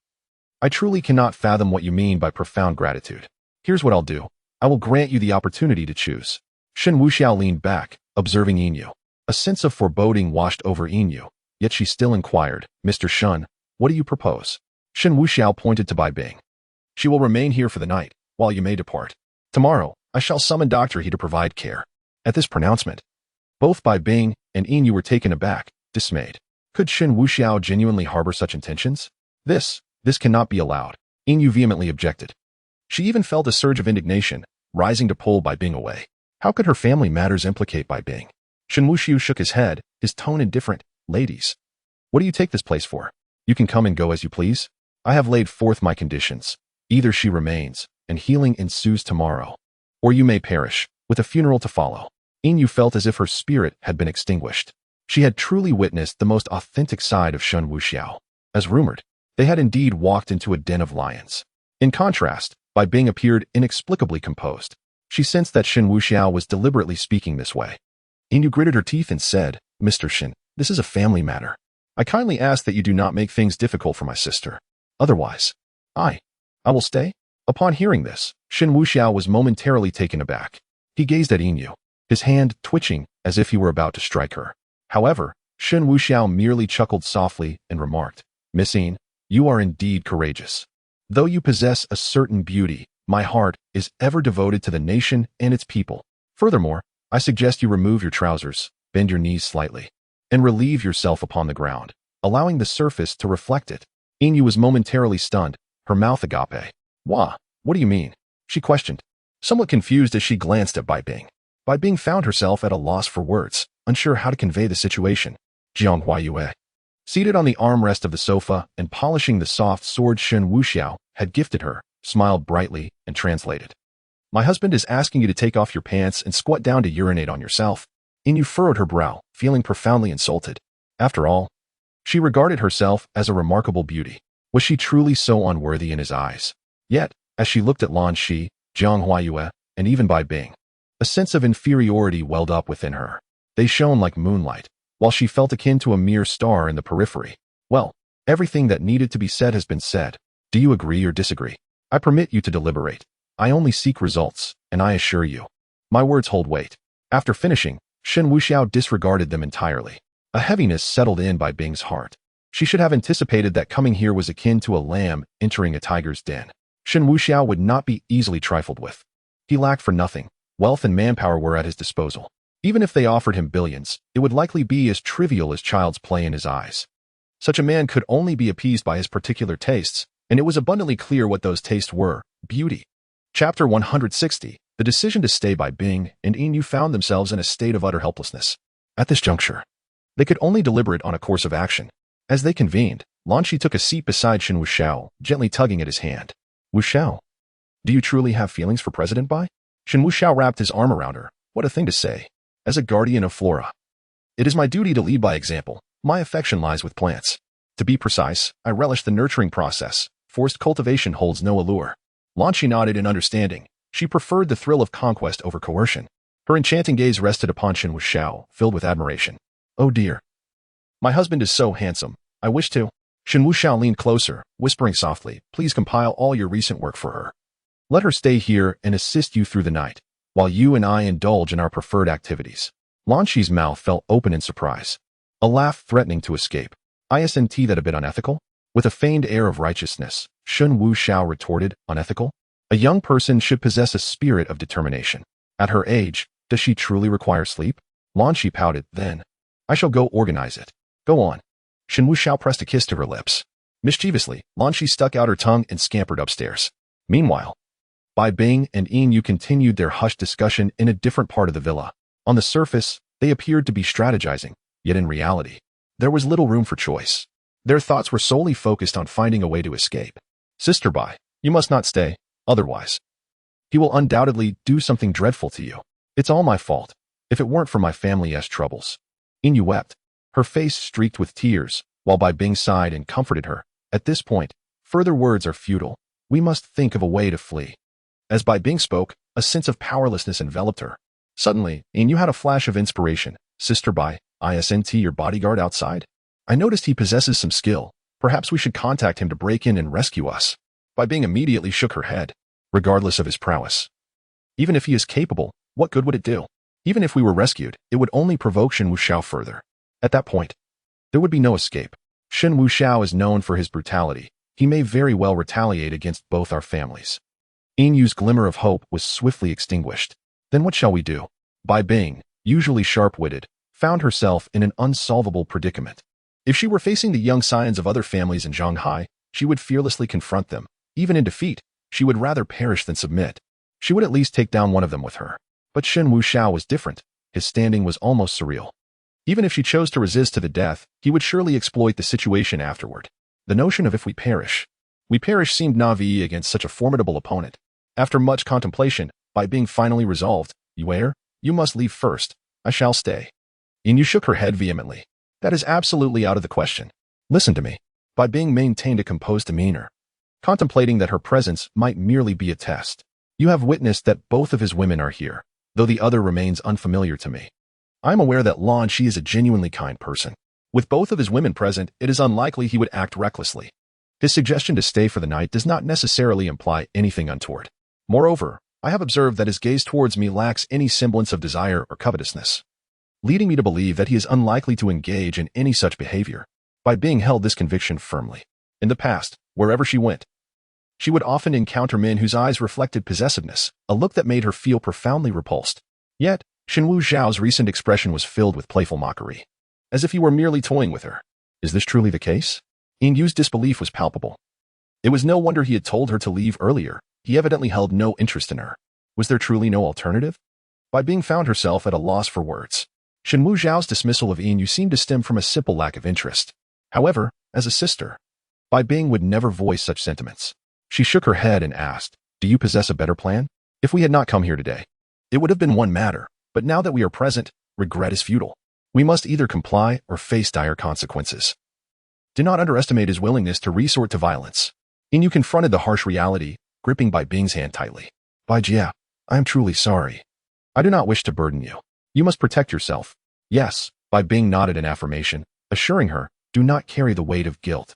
I truly cannot fathom what you mean by profound gratitude. Here's what I'll do. I will grant you the opportunity to choose. Shen Wuxiao leaned back, observing Inyu. A sense of foreboding washed over Inyu, yet she still inquired, Mr. Shen, what do you propose? Shen Wuxiao pointed to Bai Bing. She will remain here for the night, while you may depart. Tomorrow, I shall summon Dr. He to provide care. At this pronouncement, both Bai Bing and Inyu were taken aback, dismayed. Could Shen Wuxiao genuinely harbor such intentions? This cannot be allowed. Inyu vehemently objected. She even felt a surge of indignation, rising to pull Bai Bing away. How could her family matters implicate Bai Bing? Shen Wuxiao shook his head, his tone indifferent. Ladies, what do you take this place for? You can come and go as you please. I have laid forth my conditions. Either she remains, and healing ensues tomorrow, or you may perish, with a funeral to follow. Inyu felt as if her spirit had been extinguished. She had truly witnessed the most authentic side of Shen Wuxiao. As rumored, they had indeed walked into a den of lions. In contrast, Bai Bing appeared inexplicably composed. She sensed that Shen Wuxiao was deliberately speaking this way. Inyu gritted her teeth and said, Mr. Shen, this is a family matter. I kindly ask that you do not make things difficult for my sister. Otherwise, I will stay. Upon hearing this, Shen Wuxiao was momentarily taken aback. He gazed at Inyu, his hand twitching as if he were about to strike her. However, Shen Wuxiao merely chuckled softly and remarked, Miss Yin, you are indeed courageous. Though you possess a certain beauty, my heart is ever devoted to the nation and its people. Furthermore, I suggest you remove your trousers, bend your knees slightly, and relieve yourself upon the ground, allowing the surface to reflect it. Inyu was momentarily stunned, her mouth agape. What do you mean? She questioned, somewhat confused as she glanced at Bai Bing. Bai Bing found herself at a loss for words, unsure how to convey the situation. Jiang Huayue, seated on the armrest of the sofa and polishing the soft sword Shen Wuxiao had gifted her, smiled brightly and translated. My husband is asking you to take off your pants and squat down to urinate on yourself. Inyu furrowed her brow, feeling profoundly insulted. After all, she regarded herself as a remarkable beauty. Was she truly so unworthy in his eyes? Yet, as she looked at Lan Shi, Jiang Huayue, and even Bai Bing, a sense of inferiority welled up within her. They shone like moonlight, while she felt akin to a mere star in the periphery. Well, everything that needed to be said has been said. Do you agree or disagree? I permit you to deliberate. I only seek results, and I assure you, my words hold weight. After finishing, Shen Wuxiao disregarded them entirely. A heaviness settled in Bai Bing's heart. She should have anticipated that coming here was akin to a lamb entering a tiger's den. Shen Wuxiao would not be easily trifled with. He lacked for nothing. Wealth and manpower were at his disposal. Even if they offered him billions, it would likely be as trivial as child's play in his eyes. Such a man could only be appeased by his particular tastes, and it was abundantly clear what those tastes were: beauty. Chapter 160. The decision to stay by Bing and Inyu found themselves in a state of utter helplessness. At this juncture, they could only deliberate on a course of action. As they convened, Lan Shi took a seat beside Shen Wuxiao, gently tugging at his hand. Wuxiao, do you truly have feelings for President Bai? Shen Wuxiao wrapped his arm around her. What a thing to say. As a guardian of flora, it is my duty to lead by example. My affection lies with plants. To be precise, I relish the nurturing process. Forced cultivation holds no allure. Lan Shi nodded in understanding. She preferred the thrill of conquest over coercion. Her enchanting gaze rested upon Shen Wuxiao, filled with admiration. Oh dear, My husband is so handsome. I wish to. Shen Wuxiao leaned closer, whispering softly, please compile all your recent work for her. Let her stay here and assist you through the night, while you and I indulge in our preferred activities. Lan Shi's mouth fell open in surprise. A laugh threatening to escape. Isn't that a bit unethical? With a feigned air of righteousness, Shen Wuxiao retorted, unethical? A young person should possess a spirit of determination. At her age, does she truly require sleep? Lan Shi pouted, then. I shall go organize it. Go on. Shen Wuxiao pressed a kiss to her lips. Mischievously, Lan Shi stuck out her tongue and scampered upstairs. Meanwhile, Bai Bing and Yin Yu continued their hushed discussion in a different part of the villa. On the surface, they appeared to be strategizing, yet in reality, there was little room for choice. Their thoughts were solely focused on finding a way to escape. Sister Bai, you must not stay, otherwise he will undoubtedly do something dreadful to you. It's all my fault. If it weren't for my family's troubles. Yin Yu wept, her face streaked with tears, while Bai Bing sighed and comforted her. At this point, further words are futile. We must think of a way to flee. As Bai Bing spoke, a sense of powerlessness enveloped her. Suddenly, Yin Yu had a flash of inspiration. Sister Bai, isn't your bodyguard outside? I noticed he possesses some skill. Perhaps we should contact him to break in and rescue us. Bai Bing immediately shook her head. Regardless of his prowess. Even if he is capable, what good would it do? Even if we were rescued, it would only provoke Shen Wuxiao further. At that point, there would be no escape. Shen Wuxiao is known for his brutality. He may very well retaliate against both our families. Yin Yu's glimmer of hope was swiftly extinguished. Then what shall we do? Bai Bing, usually sharp-witted, found herself in an unsolvable predicament. If she were facing the young scions of other families in Zhanghai, she would fearlessly confront them. Even in defeat, she would rather perish than submit. She would at least take down one of them with her. But Shen Wuxiao was different. His standing was almost surreal. Even if she chose to resist to the death, he would surely exploit the situation afterward. The notion of if we perish seemed naive against such a formidable opponent. After much contemplation, Bai Bing finally resolved, you must leave first. I shall stay. Yin Yu shook her head vehemently. That is absolutely out of the question. Listen to me. Bai Bing maintained a composed demeanor, contemplating that her presence might merely be a test. You have witnessed that both of his women are here, though the other remains unfamiliar to me. I am aware that Lan Shi is a genuinely kind person. With both of his women present, it is unlikely he would act recklessly. His suggestion to stay for the night does not necessarily imply anything untoward. Moreover, I have observed that his gaze towards me lacks any semblance of desire or covetousness, leading me to believe that he is unlikely to engage in any such behavior. Bai Bing held this conviction firmly. In the past, wherever she went, she would often encounter men whose eyes reflected possessiveness, a look that made her feel profoundly repulsed. Yet, Shen Wuxiao's recent expression was filled with playful mockery, as if he were merely toying with her. Is this truly the case? Yin Yu's disbelief was palpable. It was no wonder he had told her to leave earlier. He evidently held no interest in her. Was there truly no alternative? Bai Bing found herself at a loss for words. Shen Wuxiao's dismissal of Yin Yu seemed to stem from a simple lack of interest. However, as a sister, Bai Bing would never voice such sentiments. She shook her head and asked, do you possess a better plan? If we had not come here today, it would have been one matter, but now that we are present, regret is futile. We must either comply or face dire consequences. Do not underestimate his willingness to resort to violence. Yin Yu confronted the harsh reality, gripping Bai Bing's hand tightly. Bai Jia, I am truly sorry. I do not wish to burden you. You must protect yourself. Yes, Bai Bing nodded in affirmation, assuring her, do not carry the weight of guilt.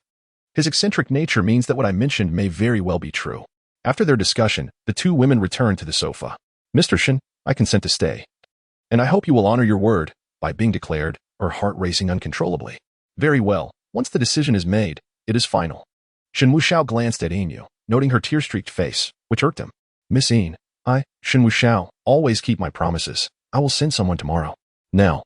His eccentric nature means that what I mentioned may very well be true. After their discussion, the two women returned to the sofa. Mr. Shen, I consent to stay. And I hope you will honor your word, Bai Bing declared, her heart racing uncontrollably. Very well, once the decision is made, it is final. Shen Wuxiao glanced at Yin Yu, noting her tear-streaked face, which irked him. Miss Yin, Shen Wuxiao, always keep my promises. I will send someone tomorrow. Now,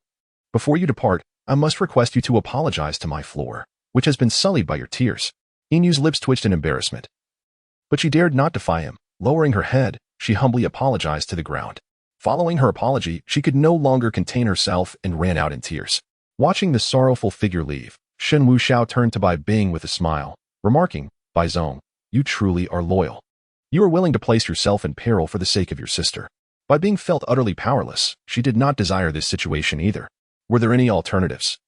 before you depart, I must request you to apologize to my floor, which has been sullied by your tears. Yin Yu's lips twitched in embarrassment. But she dared not defy him. Lowering her head, she humbly apologized to the ground. Following her apology, she could no longer contain herself and ran out in tears. Watching the sorrowful figure leave, Shen Wuxiao turned to Bai Bing with a smile, remarking, Bai Zong, you truly are loyal. You are willing to place yourself in peril for the sake of your sister. Bai Bing felt utterly powerless. She did not desire this situation either. Were there any alternatives?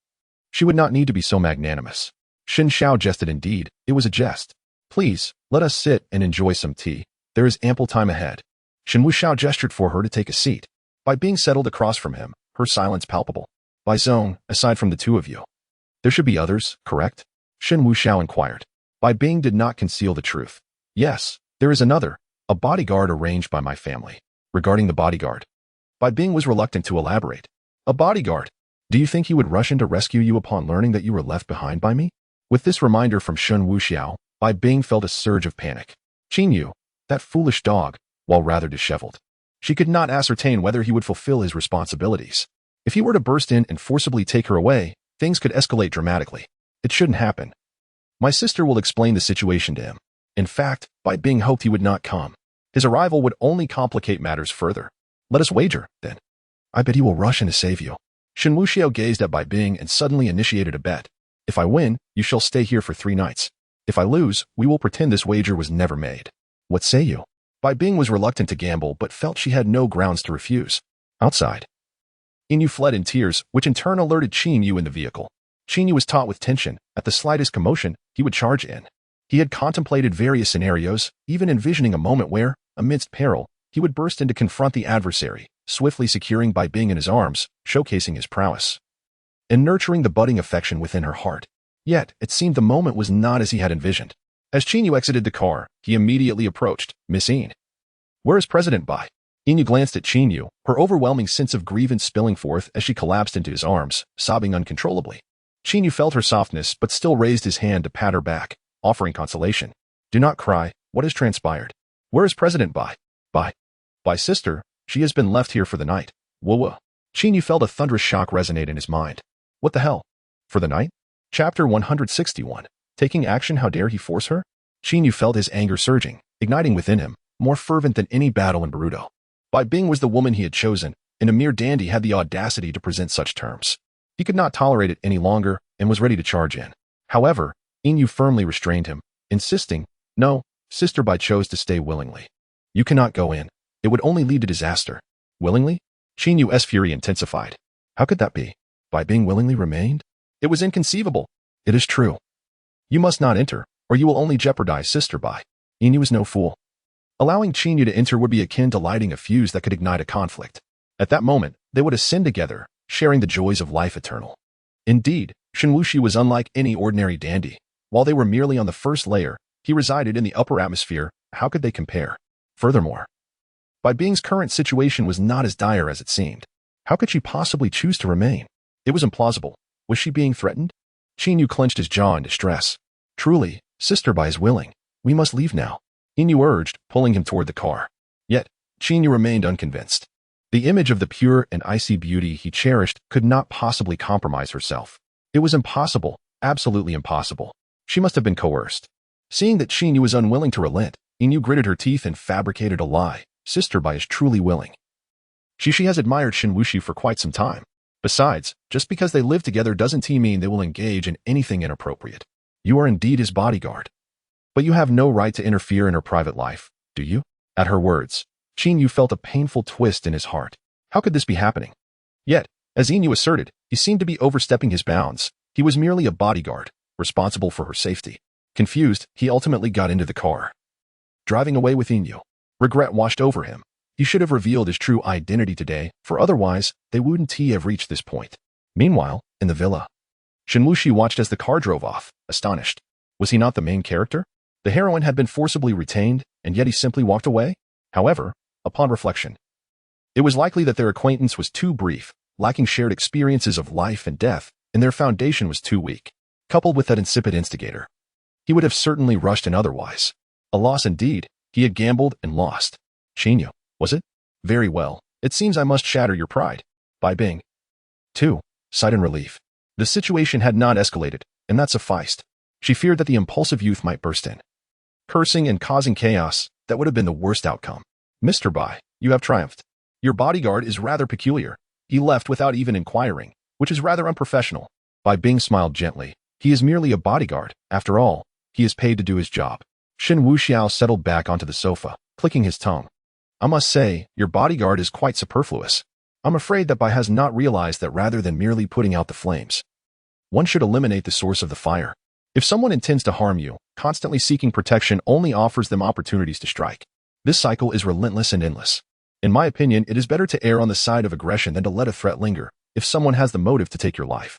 She would not need to be so magnanimous. Shen Xiao jested indeed. It was a jest. Please, let us sit and enjoy some tea. There is ample time ahead. Shen Wuxiao gestured for her to take a seat. Bai Bing settled across from him, her silence palpable. Bai Zong, aside from the two of you, There should be others, correct? Shen Wuxiao inquired. Bai Bing did not conceal the truth. Yes, there is another, a bodyguard arranged by my family. Regarding the bodyguard, Bai Bing was reluctant to elaborate. A bodyguard? Do you think he would rush in to rescue you upon learning that you were left behind by me? With this reminder from Shen Wuxiao, Bai Bing felt a surge of panic. Qin Yu, that foolish dog, while rather disheveled. She could not ascertain whether he would fulfill his responsibilities. If he were to burst in and forcibly take her away, things could escalate dramatically. It shouldn't happen. My sister will explain the situation to him. In fact, Bai Bing hoped he would not come. His arrival would only complicate matters further. Let us wager, then. I bet he will rush in to save you. Shen Wuxiao gazed at Bai Bing and suddenly initiated a bet. If I win, you shall stay here for 3 nights. If I lose, we will pretend this wager was never made. What say you? Bai Bing was reluctant to gamble but felt she had no grounds to refuse. Outside, Qin Yu fled in tears, which in turn alerted Qin Yu in the vehicle. Qin Yu was taut with tension. At the slightest commotion, he would charge in. He had contemplated various scenarios, even envisioning a moment where, amidst peril, he would burst in to confront the adversary, swiftly securing Bai Bing in his arms, showcasing his prowess, and nurturing the budding affection within her heart. Yet, it seemed the moment was not as he had envisioned. As Qin Yu exited the car, he immediately approached Miss Yin. Where is President Bai? Qin Yu glanced at Qin Yu, her overwhelming sense of grievance spilling forth as she collapsed into his arms, sobbing uncontrollably. Qin Yu felt her softness but still raised his hand to pat her back, offering consolation. Do not cry. What has transpired? Where is President Bai? Bai's sister. She has been left here for the night. Whoa. Qin Yu felt a thunderous shock resonate in his mind. What the hell? For the night? Chapter 161. Taking action, how dare he force her? Qin Yu felt his anger surging, igniting within him, more fervent than any battle in Boruto. Bai Bing was the woman he had chosen, and a mere dandy had the audacity to present such terms. He could not tolerate it any longer and was ready to charge in. However, Qin Yu firmly restrained him, insisting, No, Sister Bai chose to stay willingly. You cannot go in. It would only lead to disaster. Willingly? Qin Yu's fury intensified. How could that be? Bai Bing willingly remained? It was inconceivable. It is true. You must not enter, or you will only jeopardize Sister Bai. Qin Yu is no fool. Allowing Qin Yu to enter would be akin to lighting a fuse that could ignite a conflict. At that moment, they would ascend together, sharing the joys of life eternal. Indeed, Shen Wuxiao was unlike any ordinary dandy. While they were merely on the first layer, he resided in the upper atmosphere. How could they compare? Furthermore, Bai Bing's current situation was not as dire as it seemed. How could she possibly choose to remain? It was implausible. Was she being threatened? Qin Yu clenched his jaw in distress. Truly, Sister Bai is willing. We must leave now. Qin Yu urged, pulling him toward the car. Yet, Qin Yu remained unconvinced. The image of the pure and icy beauty he cherished could not possibly compromise herself. It was impossible, absolutely impossible. She must have been coerced. Seeing that Qin Yu was unwilling to relent, Qin Yu gritted her teeth and fabricated a lie. Sister Bai is truly willing. She has admired Shen Wuxiao for quite some time. Besides, just because they live together doesn't mean they will engage in anything inappropriate. You are indeed his bodyguard. But you have no right to interfere in her private life, do you? At her words, Qin Yu felt a painful twist in his heart. How could this be happening? Yet, as Qin Yu asserted, he seemed to be overstepping his bounds. He was merely a bodyguard, responsible for her safety. Confused, he ultimately got into the car, driving away with Qin Yu. Regret washed over him. He should have revealed his true identity today, for otherwise, they wouldn't have reached this point. Meanwhile, in the villa, Shen Wuxiao watched as the car drove off, astonished. Was he not the main character? The heroine had been forcibly retained, and yet he simply walked away? However, upon reflection, it was likely that their acquaintance was too brief, lacking shared experiences of life and death, and their foundation was too weak. Coupled with that insipid instigator, he would have certainly rushed in otherwise. A loss indeed. He had gambled and lost. Qin Yu, was it? Very well. It seems I must shatter your pride. Bai Bing. 2. Sighed in relief. The situation had not escalated, and that sufficed. She feared that the impulsive youth might burst in, cursing and causing chaos. That would have been the worst outcome. Mr. Bai, you have triumphed. Your bodyguard is rather peculiar. He left without even inquiring, which is rather unprofessional. Bai Bing smiled gently. He is merely a bodyguard. After all, he is paid to do his job. Shen Wuxiao settled back onto the sofa, clicking his tongue. I must say, your bodyguard is quite superfluous. I'm afraid that Bai has not realized that rather than merely putting out the flames, one should eliminate the source of the fire. If someone intends to harm you, constantly seeking protection only offers them opportunities to strike. This cycle is relentless and endless. In my opinion, it is better to err on the side of aggression than to let a threat linger, if someone has the motive to take your life.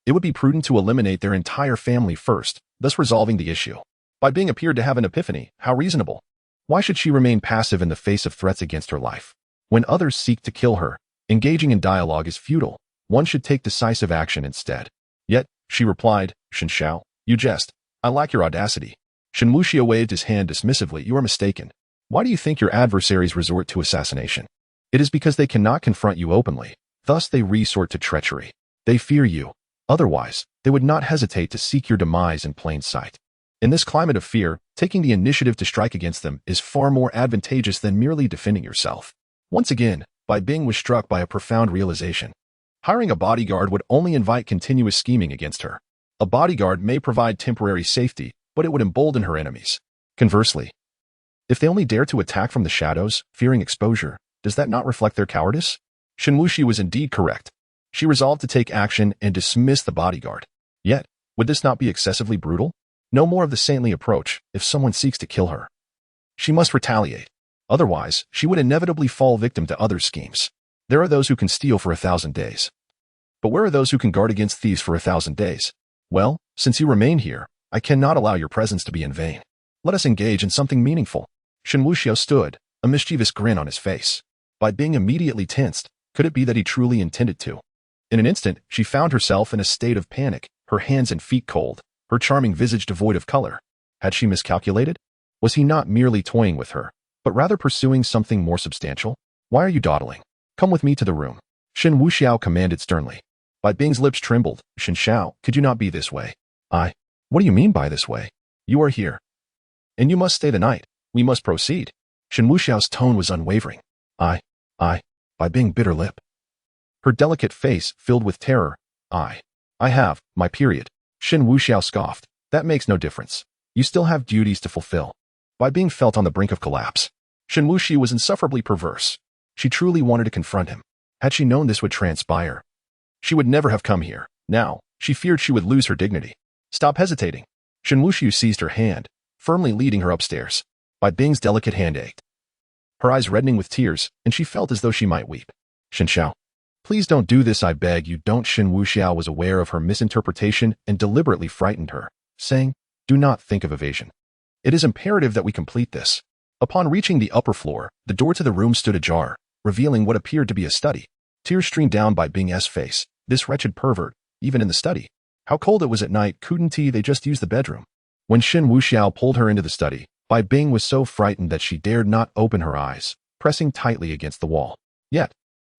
It would be prudent to eliminate their entire family first, thus resolving the issue. Bai Bing appeared to have an epiphany. How reasonable. Why should she remain passive in the face of threats against her life? When others seek to kill her, engaging in dialogue is futile. One should take decisive action instead. Yet, she replied, Shen Wuxiao, you jest. I like your audacity. Shen Wuxiao waved his hand dismissively. You are mistaken. Why do you think your adversaries resort to assassination? It is because they cannot confront you openly. Thus they resort to treachery. They fear you. Otherwise, they would not hesitate to seek your demise in plain sight. In this climate of fear, taking the initiative to strike against them is far more advantageous than merely defending yourself. Once again, Bai Bing was struck by a profound realization. Hiring a bodyguard would only invite continuous scheming against her. A bodyguard may provide temporary safety, but it would embolden her enemies. Conversely, if they only dare to attack from the shadows, fearing exposure, does that not reflect their cowardice? Shen Wuxiao was indeed correct. She resolved to take action and dismiss the bodyguard. Yet, would this not be excessively brutal? No more of the saintly approach if someone seeks to kill her. She must retaliate. Otherwise, she would inevitably fall victim to other schemes. There are those who can steal for 1,000 days. But where are those who can guard against thieves for 1,000 days? Well, since you remain here, I cannot allow your presence to be in vain. Let us engage in something meaningful. Shen Wuxiao stood, a mischievous grin on his face. By being immediately tensed, could it be that he truly intended to? In an instant, she found herself in a state of panic, her hands and feet cold, her charming visage devoid of color. Had she miscalculated? Was he not merely toying with her, but rather pursuing something more substantial? Why are you dawdling? Come with me to the room. Shen Wuxiao commanded sternly. Bai Bing's lips trembled. Shen Wuxiao, could you not be this way? What do you mean by this way? You are here. And you must stay the night. We must proceed. Shen Wuxiao's tone was unwavering. Bai Bing bit her lip. Her delicate face filled with terror. I have my period. Shen Wuxiao scoffed. That makes no difference. You still have duties to fulfill. Bai Bing felt on the brink of collapse. Shen Wuxiao was insufferably perverse. She truly wanted to confront him. Had she known this would transpire, she would never have come here. Now, she feared she would lose her dignity. Stop hesitating. Shen Wuxiao seized her hand, firmly leading her upstairs. Bai Bing's delicate hand ached, her eyes reddening with tears, and she felt as though she might weep. Shen Wuxiao, please don't do this, I beg you don't. Shen Wuxiao was aware of her misinterpretation and deliberately frightened her, saying, do not think of evasion. It is imperative that we complete this. Upon reaching the upper floor, the door to the room stood ajar, revealing what appeared to be a study. Tears streamed down Bai Bing's face. This wretched pervert, even in the study. How cold it was at night, couldn't they just use the bedroom? When Shen Wuxiao pulled her into the study, Bai Bing was so frightened that she dared not open her eyes, pressing tightly against the wall. Yet,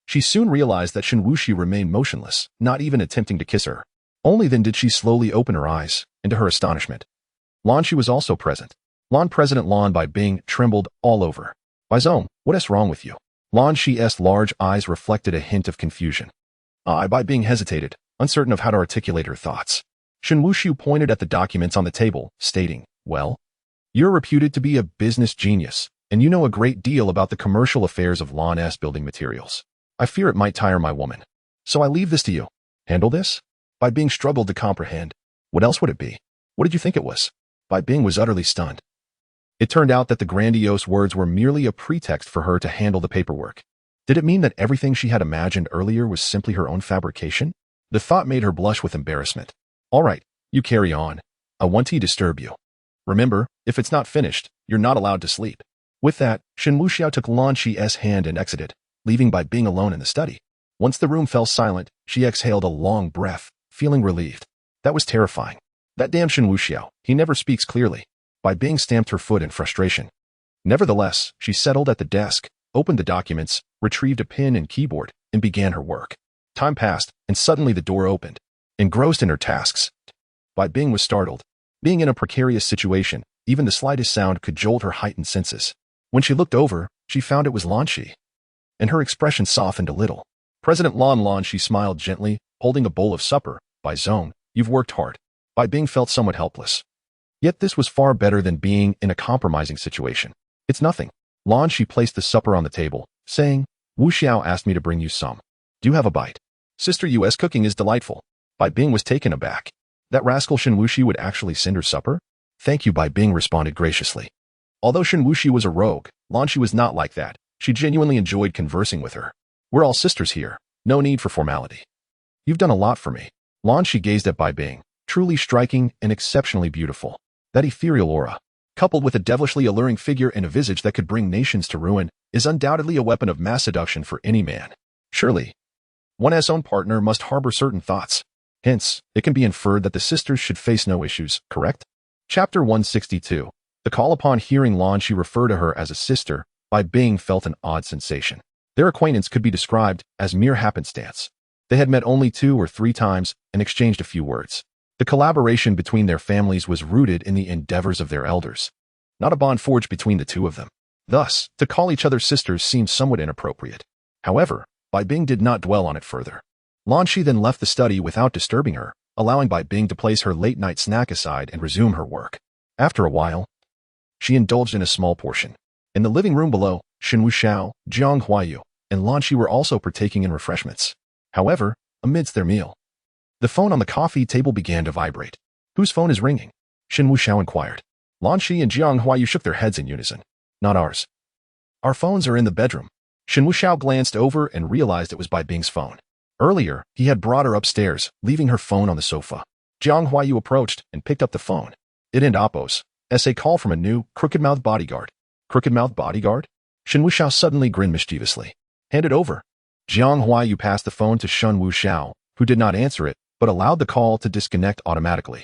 she soon realized that Shen Wuxiao remained motionless, not even attempting to kiss her. Only then did she slowly open her eyes, and to her astonishment, Lan Shi was also present. President Lan Bai Bing trembled all over. Bai Zong, what is wrong with you? Lan Shi's large eyes reflected a hint of confusion. Bai Bing hesitated, uncertain of how to articulate her thoughts. Shen Wuxiao pointed at the documents on the table, stating, well, you're reputed to be a business genius, and you know a great deal about the commercial affairs of Lan's building materials. I fear it might tire my woman. So I leave this to you. Handle this? Bai Bing struggled to comprehend. What else would it be? What did you think it was? Bai Bing was utterly stunned. It turned out that the grandiose words were merely a pretext for her to handle the paperwork. Did it mean that everything she had imagined earlier was simply her own fabrication? The thought made her blush with embarrassment. All right, you carry on. I won't disturb you. Remember, if it's not finished, you're not allowed to sleep. With that, Shen Wuxiao took Lan Shi's hand and exited, leaving Bai Bing alone in the study. Once the room fell silent, she exhaled a long breath, feeling relieved. That was terrifying. That damn Shen Wuxiao, he never speaks clearly. Bai Bing stamped her foot in frustration. Nevertheless, she settled at the desk, opened the documents, retrieved a pen and keyboard, and began her work. Time passed, and suddenly the door opened. Engrossed in her tasks, Bai Bing was startled. Being in a precarious situation, even the slightest sound could jolt her heightened senses. When she looked over, she found it was Lan Shi, and her expression softened a little. President Lan Shi smiled gently, holding a bowl of supper. Bai Zong, you've worked hard. Bai Bing felt somewhat helpless. Yet this was far better than being in a compromising situation. It's nothing. Lan Shi placed the supper on the table, saying, Wuxiao asked me to bring you some. Do you have a bite? Sister U.S. cooking is delightful. Bai Bing was taken aback. That rascal Shen Wuxiao would actually send her supper? Thank you, Bai Bing responded graciously. Although Shen Wuxiao was a rogue, Lan Shi was not like that. She genuinely enjoyed conversing with her. We're all sisters here. No need for formality. You've done a lot for me. Lan Shi gazed at Bai Bing, truly striking and exceptionally beautiful. That ethereal aura, coupled with a devilishly alluring figure and a visage that could bring nations to ruin, is undoubtedly a weapon of mass seduction for any man. Surely, one's own partner must harbor certain thoughts. Hence, it can be inferred that the sisters should face no issues, correct? Chapter 162. The call upon hearing Lan Shi refer to her as a sister, Bai Bing felt an odd sensation. Their acquaintance could be described as mere happenstance. They had met only 2 or 3 times and exchanged a few words. The collaboration between their families was rooted in the endeavors of their elders, not a bond forged between the 2 of them. Thus, to call each other sisters seemed somewhat inappropriate. However, Bai Bing did not dwell on it further. Lan Shi then left the study without disturbing her, allowing Bai Bing to place her late-night snack aside and resume her work. After a while, she indulged in a small portion. In the living room below, Shen Wuxiao, Jiang Huayu, and Lan Shi were also partaking in refreshments. However, amidst their meal, the phone on the coffee table began to vibrate. Whose phone is ringing? Shen Wuxiao inquired. Lan Shi and Jiang Huayu shook their heads in unison. Not ours. Our phones are in the bedroom. Shen Wuxiao glanced over and realized it was Bai Bing's phone. Earlier, he had brought her upstairs, leaving her phone on the sofa. Jiang Huayu approached and picked up the phone. It and Appos, a call from a new, crooked-mouthed bodyguard. Crooked-mouthed bodyguard? Shen Wuxiao suddenly grinned mischievously. Hand it over. Jiang Huayu passed the phone to Shen Wuxiao, who did not answer it, but allowed the call to disconnect automatically.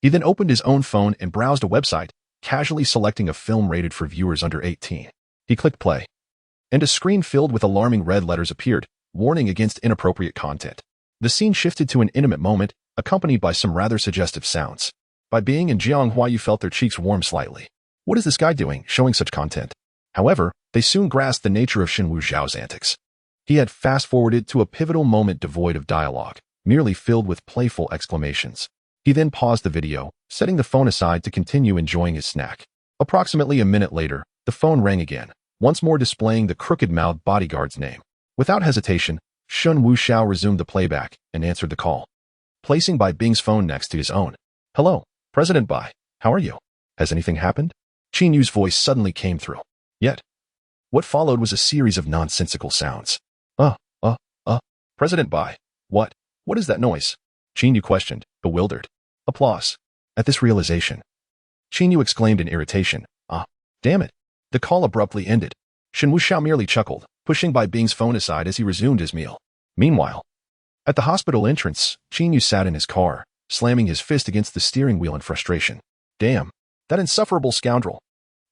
He then opened his own phone and browsed a website, casually selecting a film rated for viewers under 18. He clicked play, and a screen filled with alarming red letters appeared, warning against inappropriate content. The scene shifted to an intimate moment, accompanied by some rather suggestive sounds. Bai Bing and Jiang Huayu felt their cheeks warm slightly. What is this guy doing, showing such content? However, they soon grasped the nature of Shen Wuxiao's antics. He had fast-forwarded to a pivotal moment devoid of dialogue, merely filled with playful exclamations. He then paused the video, setting the phone aside to continue enjoying his snack. Approximately a minute later, the phone rang again, once more displaying the crooked-mouthed bodyguard's name. Without hesitation, Shen Wuxiao resumed the playback and answered the call, placing Bai Bing's phone next to his own. Hello, President Bai. How are you? Has anything happened? Qin Yu's voice suddenly came through. Yet, what followed was a series of nonsensical sounds. President Bai. What is that noise? Qin Yu questioned, bewildered. Applause. At this realization, Qin Yu exclaimed in irritation. Damn it. The call abruptly ended. Shen Wuxiao merely chuckled, pushing Bai Bing's phone aside as he resumed his meal. Meanwhile, at the hospital entrance, Qin Yu sat in his car, slamming his fist against the steering wheel in frustration. Damn, that insufferable scoundrel.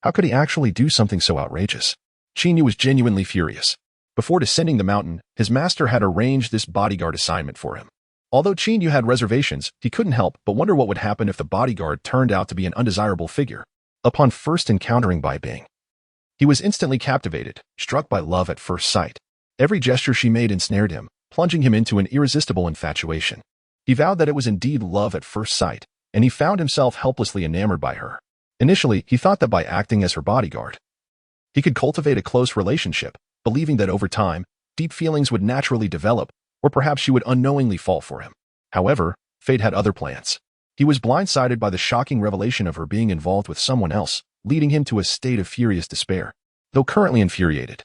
How could he actually do something so outrageous? Qin Yu was genuinely furious. Before descending the mountain, his master had arranged this bodyguard assignment for him. Although Qin Yu had reservations, he couldn't help but wonder what would happen if the bodyguard turned out to be an undesirable figure. Upon first encountering Bai Bing, he was instantly captivated, struck by love at first sight. Every gesture she made ensnared him, plunging him into an irresistible infatuation. He vowed that it was indeed love at first sight, and he found himself helplessly enamored by her. Initially, he thought that by acting as her bodyguard, he could cultivate a close relationship, believing that over time, deep feelings would naturally develop, or perhaps she would unknowingly fall for him. However, fate had other plans. He was blindsided by the shocking revelation of her being involved with someone else, leading him to a state of furious despair. Though currently infuriated,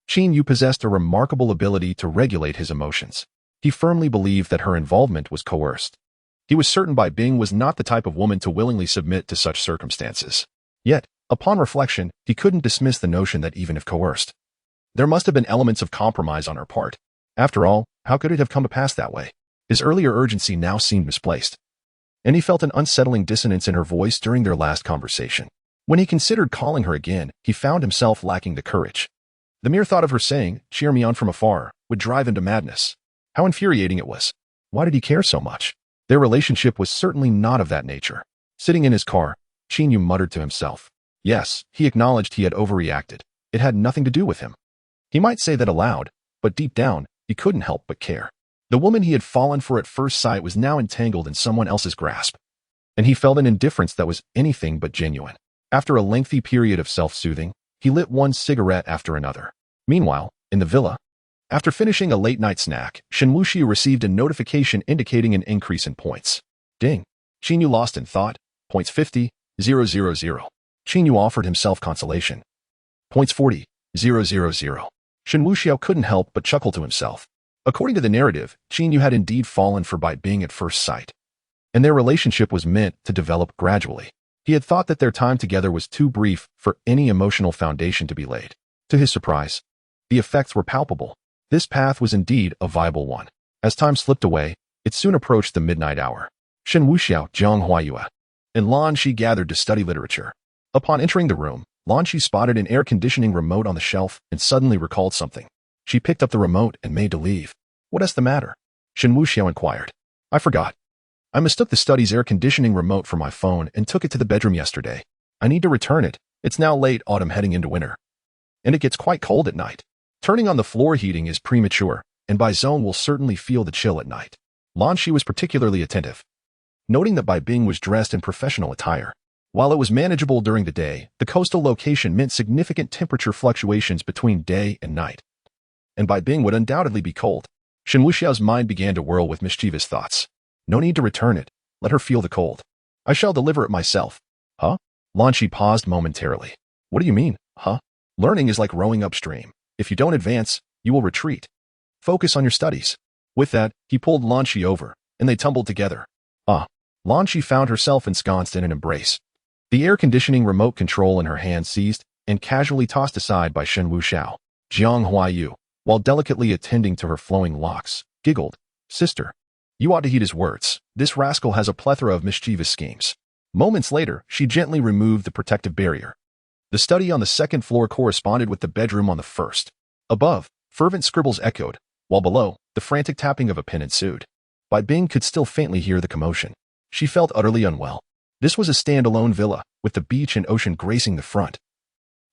Qin Yu possessed a remarkable ability to regulate his emotions. He firmly believed that her involvement was coerced. He was certain Bai Bing was not the type of woman to willingly submit to such circumstances. Yet, upon reflection, he couldn't dismiss the notion that even if coerced, there must have been elements of compromise on her part. After all, how could it have come to pass that way? His earlier urgency now seemed misplaced, and he felt an unsettling dissonance in her voice during their last conversation. When he considered calling her again, he found himself lacking the courage. The mere thought of her saying, "Cheer me on from afar," would drive him to madness. How infuriating it was. Why did he care so much? Their relationship was certainly not of that nature. Sitting in his car, Qin Yu muttered to himself. Yes, he acknowledged he had overreacted. It had nothing to do with him. He might say that aloud, but deep down, he couldn't help but care. The woman he had fallen for at first sight was now entangled in someone else's grasp, and he felt an indifference that was anything but genuine. After a lengthy period of self-soothing, he lit one cigarette after another. Meanwhile, in the villa, after finishing a late-night snack, Shen Wuxiao received a notification indicating an increase in points. Ding. Qin Yu lost in thought. Points 50, 000. Qin Yu offered himself consolation. Points 40, 000. Shen Wuxiao couldn't help but chuckle to himself. According to the narrative, Qin Yu had indeed fallen for Bai Bing at first sight, and their relationship was meant to develop gradually. He had thought that their time together was too brief for any emotional foundation to be laid. To his surprise, the effects were palpable. This path was indeed a viable one. As time slipped away, it soon approached the midnight hour. Shen Wuxiao, Jiang Huayue, and Lan Shi gathered to study literature. Upon entering the room, Lan Shi spotted an air conditioning remote on the shelf and suddenly recalled something. She picked up the remote and made to leave. "What is the matter?" Shen Wuxiao inquired. "I forgot. I mistook the study's air conditioning remote for my phone and took it to the bedroom yesterday. I need to return it. It's now late autumn heading into winter, and it gets quite cold at night. Turning on the floor heating is premature, and Bai Zong will certainly feel the chill at night." Lan Shi was particularly attentive, noting that Bai Bing was dressed in professional attire. While it was manageable during the day, the coastal location meant significant temperature fluctuations between day and night, and Bai Bing would undoubtedly be cold. Shen Wuxiao's mind began to whirl with mischievous thoughts. "No need to return it. Let her feel the cold. I shall deliver it myself." "Huh?" Lan Shi paused momentarily. "What do you mean, huh? Learning is like rowing upstream. If you don't advance, you will retreat. Focus on your studies." With that, he pulled Lan Shi over, and they tumbled together. Lan Shi found herself ensconced in an embrace. The air conditioning remote control in her hand seized and casually tossed aside by Shen Wuxiao. Jiang Huayue, while delicately attending to her flowing locks, giggled. "Sister, you ought to heed his words. This rascal has a plethora of mischievous schemes." Moments later, she gently removed the protective barrier. The study on the second floor corresponded with the bedroom on the first. Above, fervent scribbles echoed, while below, the frantic tapping of a pen ensued. Bai Bing could still faintly hear the commotion. She felt utterly unwell. This was a standalone villa, with the beach and ocean gracing the front.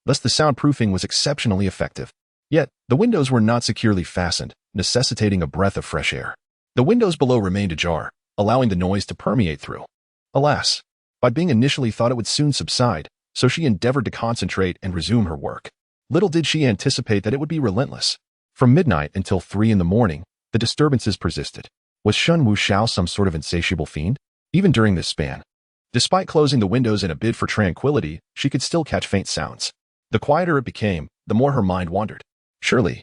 Thus the soundproofing was exceptionally effective. Yet, the windows were not securely fastened, necessitating a breath of fresh air. The windows below remained ajar, allowing the noise to permeate through. Alas, Bai Bing initially thought it would soon subside, so she endeavored to concentrate and resume her work. Little did she anticipate that it would be relentless. From midnight until 3 in the morning, the disturbances persisted. Was Shen Wuxiao some sort of insatiable fiend? Even during this span, despite closing the windows in a bid for tranquility, she could still catch faint sounds. The quieter it became, the more her mind wandered. Surely,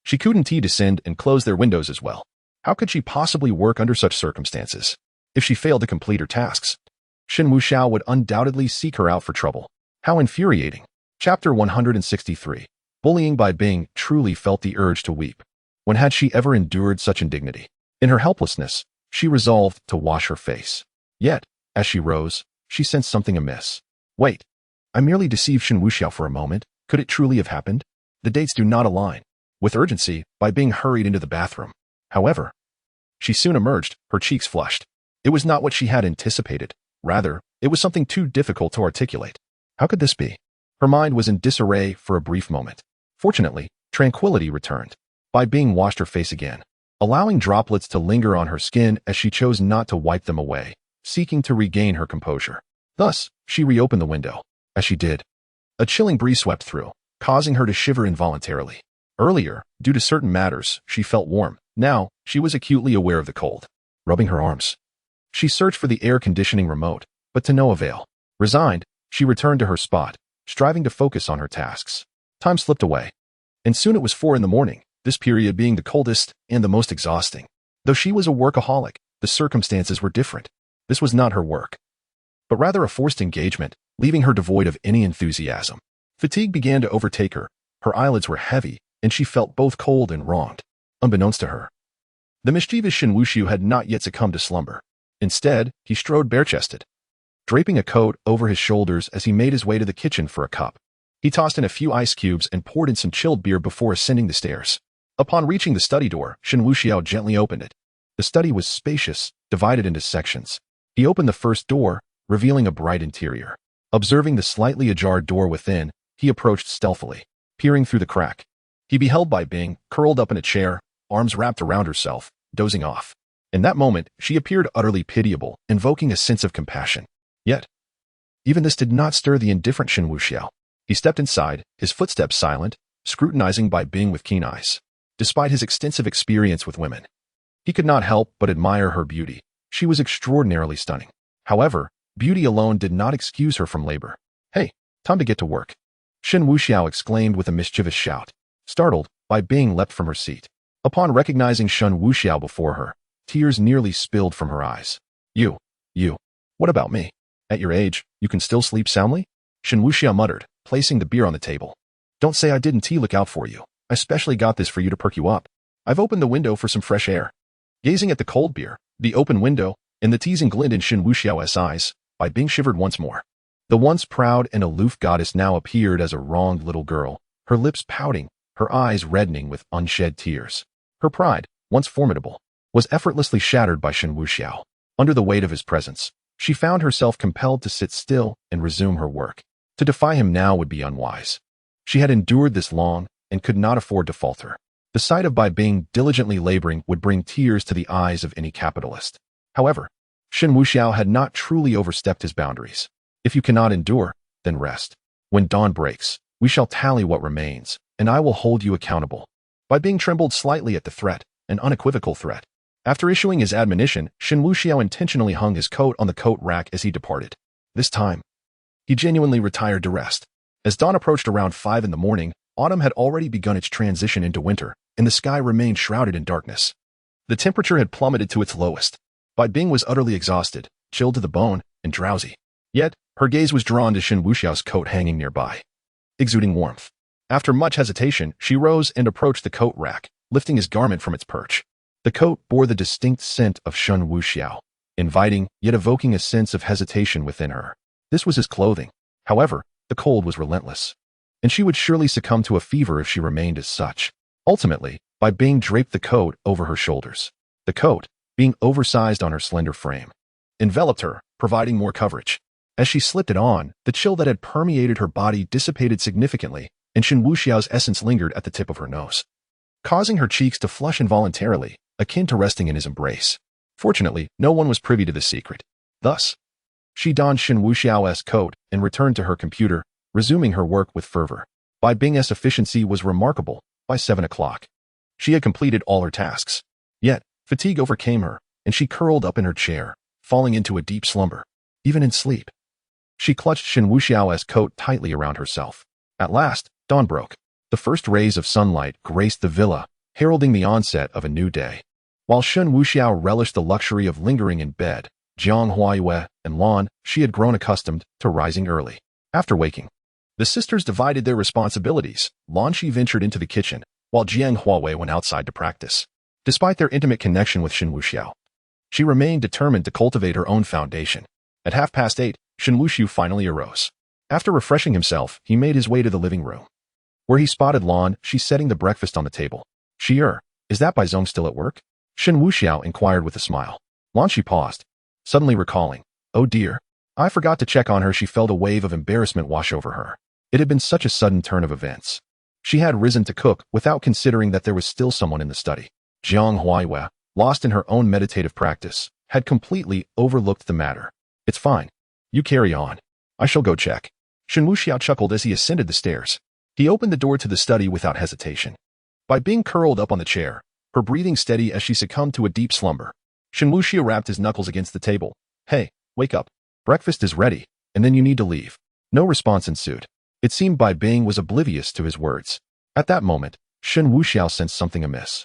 she couldn't descend and close their windows as well. How could she possibly work under such circumstances? If she failed to complete her tasks, Shen Wuxiao would undoubtedly seek her out for trouble. How infuriating. Chapter 163. Bullying Bai Bing truly felt the urge to weep. When had she ever endured such indignity? In her helplessness, she resolved to wash her face. Yet, as she rose, she sensed something amiss. Wait, I merely deceived Shen Wuxiao for a moment. Could it truly have happened? The dates do not align. With urgency, Bai Bing hurried into the bathroom. However, she soon emerged, her cheeks flushed. It was not what she had anticipated. Rather, it was something too difficult to articulate. How could this be? Her mind was in disarray for a brief moment. Fortunately, tranquility returned. Bai Bing washed her face again, allowing droplets to linger on her skin as she chose not to wipe them away, seeking to regain her composure. Thus, she reopened the window. As she did, a chilling breeze swept through, causing her to shiver involuntarily. Earlier, due to certain matters, she felt warm. Now, she was acutely aware of the cold. Rubbing her arms, she searched for the air conditioning remote, but to no avail. Resigned, she returned to her spot, striving to focus on her tasks. Time slipped away, and soon it was 4 in the morning, this period being the coldest and the most exhausting. Though she was a workaholic, the circumstances were different. This was not her work, but rather a forced engagement, leaving her devoid of any enthusiasm. Fatigue began to overtake her. Her eyelids were heavy, and she felt both cold and wronged. Unbeknownst to her, the mischievous Shen Wuxiao had not yet succumbed to slumber. Instead, he strode bare-chested, draping a coat over his shoulders as he made his way to the kitchen for a cup. He tossed in a few ice cubes and poured in some chilled beer before ascending the stairs. Upon reaching the study door, Shen Wuxiao gently opened it. The study was spacious, divided into sections. He opened the first door, revealing a bright interior. Observing the slightly ajar door within, he approached stealthily. Peering through the crack, he beheld Bai Bing, curled up in a chair, arms wrapped around herself, dozing off. In that moment, she appeared utterly pitiable, invoking a sense of compassion. Yet, even this did not stir the indifferent Shen Wuxiao. He stepped inside, his footsteps silent, scrutinizing Bai Bing with keen eyes. Despite his extensive experience with women, he could not help but admire her beauty. She was extraordinarily stunning. However, beauty alone did not excuse her from labor. "Hey, time to get to work," Shen Wuxiao exclaimed with a mischievous shout. Startled, Bai Bing leapt from her seat. Upon recognizing Shen Wuxiao before her, tears nearly spilled from her eyes. You, what about me? At your age, you can still sleep soundly? Shen Wuxiao muttered, placing the beer on the table. Don't say I didn't look out for you. I specially got this for you to perk you up. I've opened the window for some fresh air. Gazing at the cold beer, the open window, and the teasing glint in Shen Wuxiao's eyes, Bai Bing shivered once more. The once proud and aloof goddess now appeared as a wronged little girl, her lips pouting, her eyes reddening with unshed tears. Her pride, once formidable, was effortlessly shattered by Shen Wuxiao. Under the weight of his presence, she found herself compelled to sit still and resume her work. To defy him now would be unwise. She had endured this long and could not afford to falter. The sight of Bai Bing diligently laboring would bring tears to the eyes of any capitalist. However, Shen Wuxiao had not truly overstepped his boundaries. If you cannot endure, then rest. When dawn breaks, we shall tally what remains, and I will hold you accountable. Bai Bing trembled slightly at the threat, an unequivocal threat. After issuing his admonition, Shen Wuxiao intentionally hung his coat on the coat rack as he departed. This time, he genuinely retired to rest. As dawn approached around 5 in the morning, autumn had already begun its transition into winter, and the sky remained shrouded in darkness. The temperature had plummeted to its lowest. Bai Bing was utterly exhausted, chilled to the bone, and drowsy. Yet, her gaze was drawn to Shen Wuxiao's coat hanging nearby, exuding warmth. After much hesitation, she rose and approached the coat rack, lifting his garment from its perch. The coat bore the distinct scent of Shen Wuxiao, inviting yet evoking a sense of hesitation within her. This was his clothing. However, the cold was relentless, and she would surely succumb to a fever if she remained as such. Ultimately, Bai Bing draped the coat over her shoulders. The coat, being oversized on her slender frame, enveloped her, providing more coverage. As she slipped it on, the chill that had permeated her body dissipated significantly, and Shen Wuxiao's essence lingered at the tip of her nose, causing her cheeks to flush involuntarily, akin to resting in his embrace. Fortunately, no one was privy to this secret. Thus, she donned Shen Wuxiao's coat and returned to her computer, resuming her work with fervor. Bai Bing's efficiency was remarkable. By 7 o'clock, she had completed all her tasks. Yet, fatigue overcame her, and she curled up in her chair, falling into a deep slumber. Even in sleep, she clutched Shen Wuxiao's coat tightly around herself. At last, dawn broke. The first rays of sunlight graced the villa, heralding the onset of a new day. While Shen Wuxiao relished the luxury of lingering in bed, Jiang Huaiyue and Lan, she had grown accustomed to rising early. After waking, the sisters divided their responsibilities. Lan Shi ventured into the kitchen, while Jiang Huaiyue went outside to practice. Despite their intimate connection with Shen Wuxiao, she remained determined to cultivate her own foundation. At 8:30, Shen Wuxiao finally arose. After refreshing himself, he made his way to the living room, where he spotted Lan Shi setting the breakfast on the table. "Shi'er, is that Bai Zong still at work?" Shen Wuxiao inquired with a smile. Lan Shi paused, suddenly recalling, "Oh dear, I forgot to check on her." She felt a wave of embarrassment wash over her. It had been such a sudden turn of events. She had risen to cook without considering that there was still someone in the study. Jiang Huaiyue, lost in her own meditative practice, had completely overlooked the matter. "It's fine. You carry on. I shall go check." Shen Wuxiao chuckled as he ascended the stairs. He opened the door to the study without hesitation. By being curled up on the chair, her breathing steady as she succumbed to a deep slumber, Shen Wuxiao rapped his knuckles against the table. "Hey, wake up. Breakfast is ready, and then you need to leave." No response ensued. It seemed Bai Bing was oblivious to his words. At that moment, Shen Wuxiao sensed something amiss.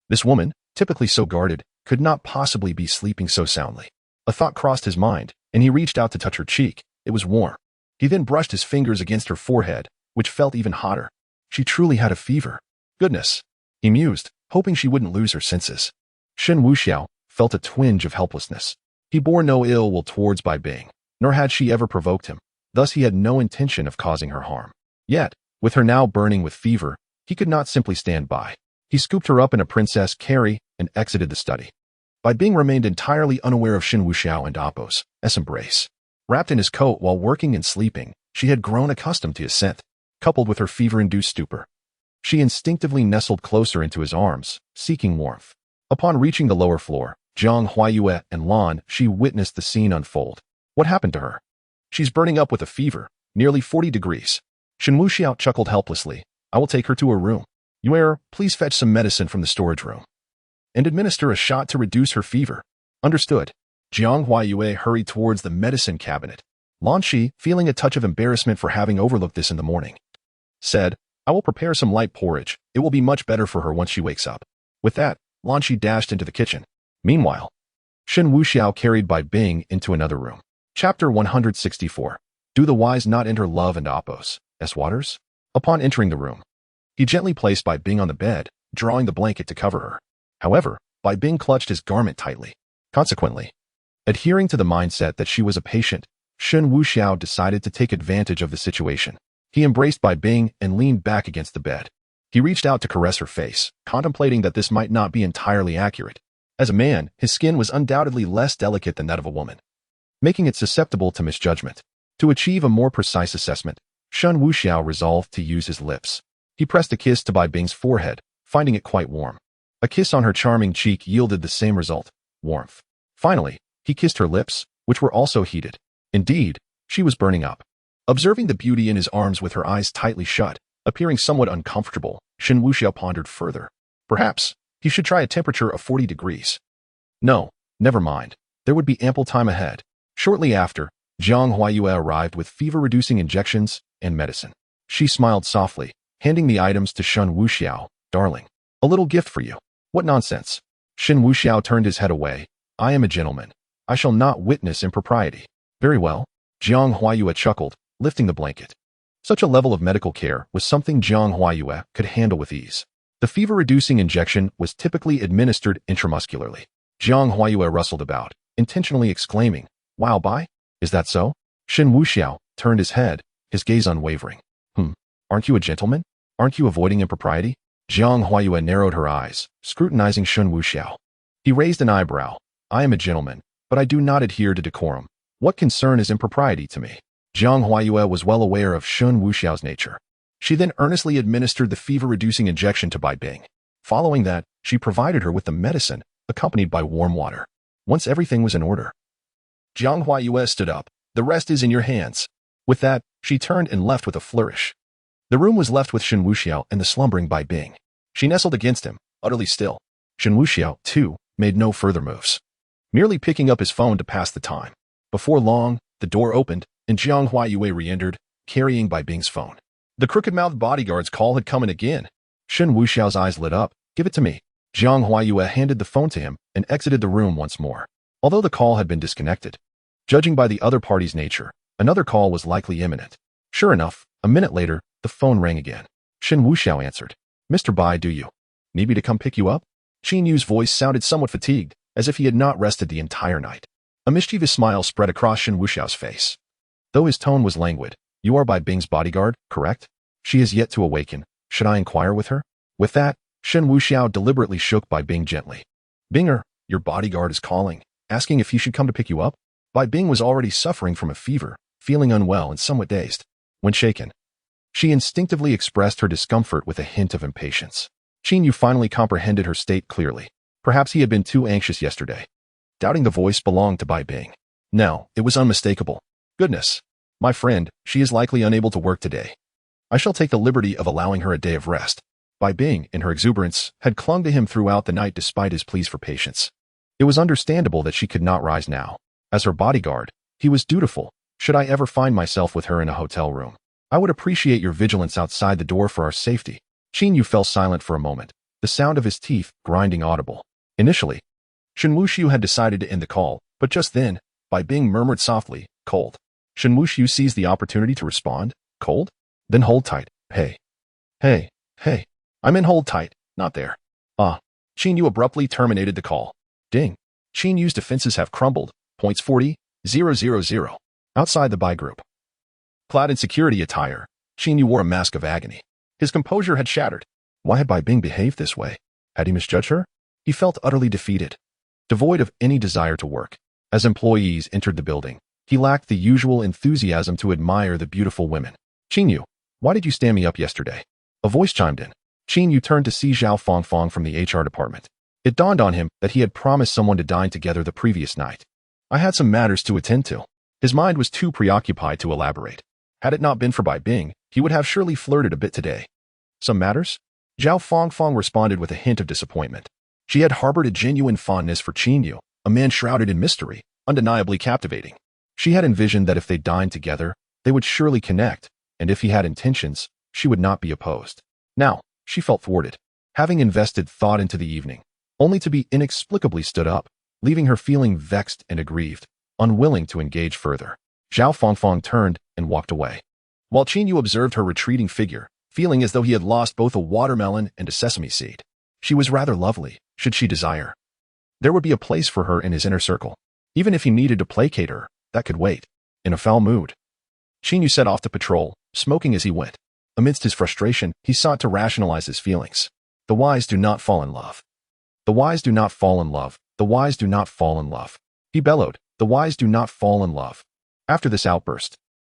This woman, typically so guarded, could not possibly be sleeping so soundly. A thought crossed his mind, and he reached out to touch her cheek. It was warm. He then brushed his fingers against her forehead, which felt even hotter. She truly had a fever. Goodness, he mused, hoping she wouldn't lose her senses. Shen Wuxiao felt a twinge of helplessness. He bore no ill will towards Bai Bing, nor had she ever provoked him. Thus he had no intention of causing her harm. Yet, with her now burning with fever, he could not simply stand by. He scooped her up in a princess carry and exited the study. Bai Bing remained entirely unaware of Shen Wuxiao and Appo's embrace. Wrapped in his coat while working and sleeping, she had grown accustomed to his scent, coupled with her fever-induced stupor. She instinctively nestled closer into his arms, seeking warmth. Upon reaching the lower floor, Jiang Huaiyue and Lan, she witnessed the scene unfold. What happened to her? "She's burning up with a fever, nearly 40 degrees. Shen Wuxiao chuckled helplessly. "I will take her to her room. Yuer, please fetch some medicine from the storage room and administer a shot to reduce her fever." "Understood." Jiang Huaiyue hurried towards the medicine cabinet. Lan Shi, feeling a touch of embarrassment for having overlooked this in the morning, said, "I will prepare some light porridge. It will be much better for her once she wakes up." With that, Lan Shi dashed into the kitchen. Meanwhile, Shen Wuxiao carried Bai Bing into another room. Chapter 164. Do the wise not enter love and oppose, S. Waters? Upon entering the room, he gently placed Bai Bing on the bed, drawing the blanket to cover her. However, Bai Bing clutched his garment tightly. Consequently, adhering to the mindset that she was a patient, Shen Wuxiao decided to take advantage of the situation. He embraced Bai Bing and leaned back against the bed. He reached out to caress her face, contemplating that this might not be entirely accurate. As a man, his skin was undoubtedly less delicate than that of a woman, making it susceptible to misjudgment. To achieve a more precise assessment, Shen Wuxiao resolved to use his lips. He pressed a kiss to Bai Bing's forehead, finding it quite warm. A kiss on her charming cheek yielded the same result, warmth. Finally, he kissed her lips, which were also heated. Indeed, she was burning up. Observing the beauty in his arms with her eyes tightly shut, appearing somewhat uncomfortable, Shen Wuxiao pondered further. Perhaps he should try a temperature of 40 degrees. No, never mind. There would be ample time ahead. Shortly after, Jiang Huayue arrived with fever-reducing injections and medicine. She smiled softly, handing the items to Shen Wuxiao. Darling, a little gift for you. What nonsense. Shen Wuxiao turned his head away. I am a gentleman. I shall not witness impropriety. Very well. Jiang Huayue chuckled, lifting the blanket. Such a level of medical care was something Jiang Huayue could handle with ease. The fever-reducing injection was typically administered intramuscularly. Jiang Huayue rustled about, intentionally exclaiming, Wow, Bai? Is that so? Shen Wuxiao turned his head, his gaze unwavering. Aren't you a gentleman? Aren't you avoiding impropriety? Jiang Huayue narrowed her eyes, scrutinizing Shen Wuxiao. He raised an eyebrow. I am a gentleman, but I do not adhere to decorum. What concern is impropriety to me? Jiang Huayue was well aware of Shen Wuxiao's nature. She then earnestly administered the fever-reducing injection to Bai Bing. Following that, she provided her with the medicine, accompanied by warm water. Once everything was in order, Jiang Huayue stood up. The rest is in your hands. With that, she turned and left with a flourish. The room was left with Shen Wuxiao and the slumbering Bai Bing. She nestled against him, utterly still. Shen Wuxiao, too, made no further moves, merely picking up his phone to pass the time. Before long, the door opened, and Jiang Huayue re-entered, carrying Bai Bing's phone. The crooked-mouthed bodyguard's call had come in again. Shen Wuxiao's eyes lit up. Give it to me. Jiang Huayue handed the phone to him and exited the room once more. Although the call had been disconnected, judging by the other party's nature, another call was likely imminent. Sure enough, a minute later, the phone rang again. Shen Wuxiao answered. Mr. Bai, do you need me to come pick you up? Qin Yu's voice sounded somewhat fatigued, as if he had not rested the entire night. A mischievous smile spread across Shen Wuxiao's face. Though his tone was languid, you are Bai Bing's bodyguard, correct? She is yet to awaken. Should I inquire with her? With that, Shen Wuxiao deliberately shook Bai Bing gently. Binger, your bodyguard is calling, asking if he should come to pick you up. Bai Bing was already suffering from a fever, feeling unwell and somewhat dazed. When shaken, she instinctively expressed her discomfort with a hint of impatience. Qin Yu finally comprehended her state clearly. Perhaps he had been too anxious yesterday. Doubting the voice belonged to Bai Bing. No, it was unmistakable. Goodness. My friend, she is likely unable to work today. I shall take the liberty of allowing her a day of rest. Bai Bing, in her exuberance, had clung to him throughout the night despite his pleas for patience. It was understandable that she could not rise now. As her bodyguard, he was dutiful. Should I ever find myself with her in a hotel room, I would appreciate your vigilance outside the door for our safety. Qin Yu fell silent for a moment, the sound of his teeth grinding audible. Initially, Shen Wuxiao had decided to end the call, but just then, Bai Bing murmured softly, cold. Shen Wuxiao seized the opportunity to respond, cold? Then hold tight. Hey. I'm in hold tight, not there. Qin Yu abruptly terminated the call. Ding. Qin Yu's defenses have crumbled. Points 40,000. Outside the Bai group. Clad in security attire, Qin Yu wore a mask of agony. His composure had shattered. Why had Bai Bing behaved this way? Had he misjudged her? He felt utterly defeated, devoid of any desire to work. As employees entered the building, he lacked the usual enthusiasm to admire the beautiful women. Qin Yu, why did you stand me up yesterday? A voice chimed in. Qin Yu turned to see Zhao Fangfang from the HR department. It dawned on him that he had promised someone to dine together the previous night. I had some matters to attend to. His mind was too preoccupied to elaborate. Had it not been for Bai Bing, he would have surely flirted a bit today. Some matters? Zhao Fangfang responded with a hint of disappointment. She had harbored a genuine fondness for Qin Yu, a man shrouded in mystery, undeniably captivating. She had envisioned that if they dined together, they would surely connect, and if he had intentions, she would not be opposed. Now, she felt thwarted. having invested thought into the evening, only to be inexplicably stood up, leaving her feeling vexed and aggrieved, unwilling to engage further. Zhao Fangfang turned and walked away, while Qin Yu observed her retreating figure, feeling as though he had lost both a watermelon and a sesame seed. She was rather lovely, should she desire. There would be a place for her in his inner circle. Even if he needed to placate her, that could wait. In a foul mood, Qin Yu set off to patrol, smoking as he went. Amidst his frustration, he sought to rationalize his feelings. The wise do not fall in love. The wise do not fall in love. The wise do not fall in love. He bellowed, the wise do not fall in love. After this outburst,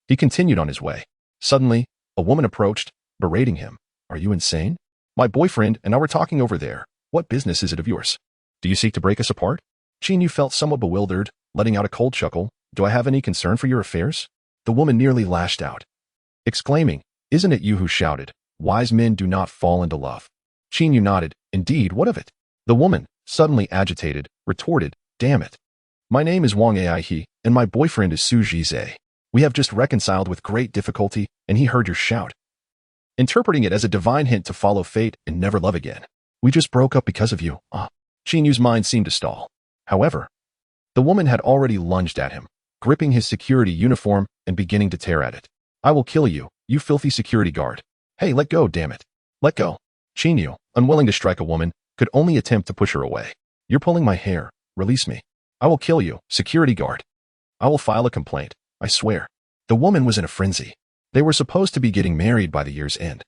he continued on his way. Suddenly, a woman approached, berating him. Are you insane? My boyfriend and I were talking over there. What business is it of yours? Do you seek to break us apart? Qin Yu felt somewhat bewildered, letting out a cold chuckle. Do I have any concern for your affairs? The woman nearly lashed out, exclaiming, Isn't it you who shouted, wise men do not fall into love? Qin Yu nodded. Indeed, what of it? The woman, suddenly agitated, retorted, Damn it. My name is Wang Aihe, and my boyfriend is Su Jizhe. We have just reconciled with great difficulty, and he heard your shout, interpreting it as a divine hint to follow fate and never love again. We just broke up because of you. Qin Yu's mind seemed to stall. However, the woman had already lunged at him, gripping his security uniform and beginning to tear at it. I will kill you, you filthy security guard. Hey, let go, damn it. Let go. Qin Yu, unwilling to strike a woman, could only attempt to push her away. You're pulling my hair. Release me. I will kill you, security guard. I will file a complaint, I swear. The woman was in a frenzy. They were supposed to be getting married by the year's end.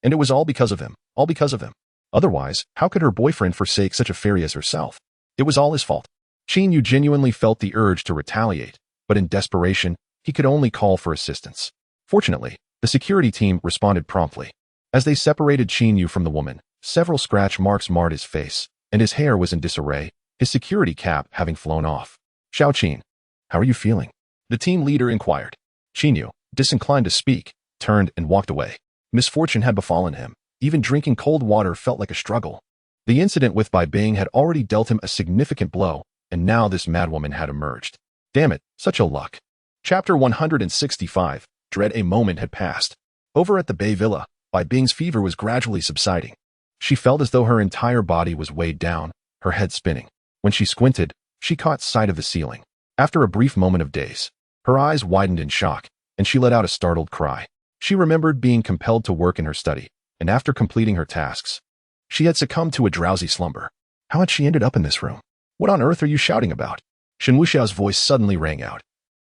And it was all because of him, all because of him. Otherwise, how could her boyfriend forsake such a fairy as herself? It was all his fault. Qin Yu genuinely felt the urge to retaliate, but in desperation, he could only call for assistance. Fortunately, the security team responded promptly. As they separated Qin Yu from the woman, several scratch marks marred his face, and his hair was in disarray, his security cap having flown off. Xiao Qin, how are you feeling? The team leader inquired. Qin Yu, disinclined to speak, turned and walked away. Misfortune had befallen him. Even drinking cold water felt like a struggle. The incident with Bai Bing had already dealt him a significant blow, and now this madwoman had emerged. Damn it, such a luck. Chapter 165, Dread. A moment had passed. Over at the Bay Villa, Bai Bing's fever was gradually subsiding. She felt as though her entire body was weighed down, her head spinning. When she squinted, she caught sight of the ceiling. After a brief moment of daze, her eyes widened in shock, and she let out a startled cry. She remembered being compelled to work in her study, and after completing her tasks, she had succumbed to a drowsy slumber. How had she ended up in this room? What on earth are you shouting about? Shen Wuxiao's voice suddenly rang out,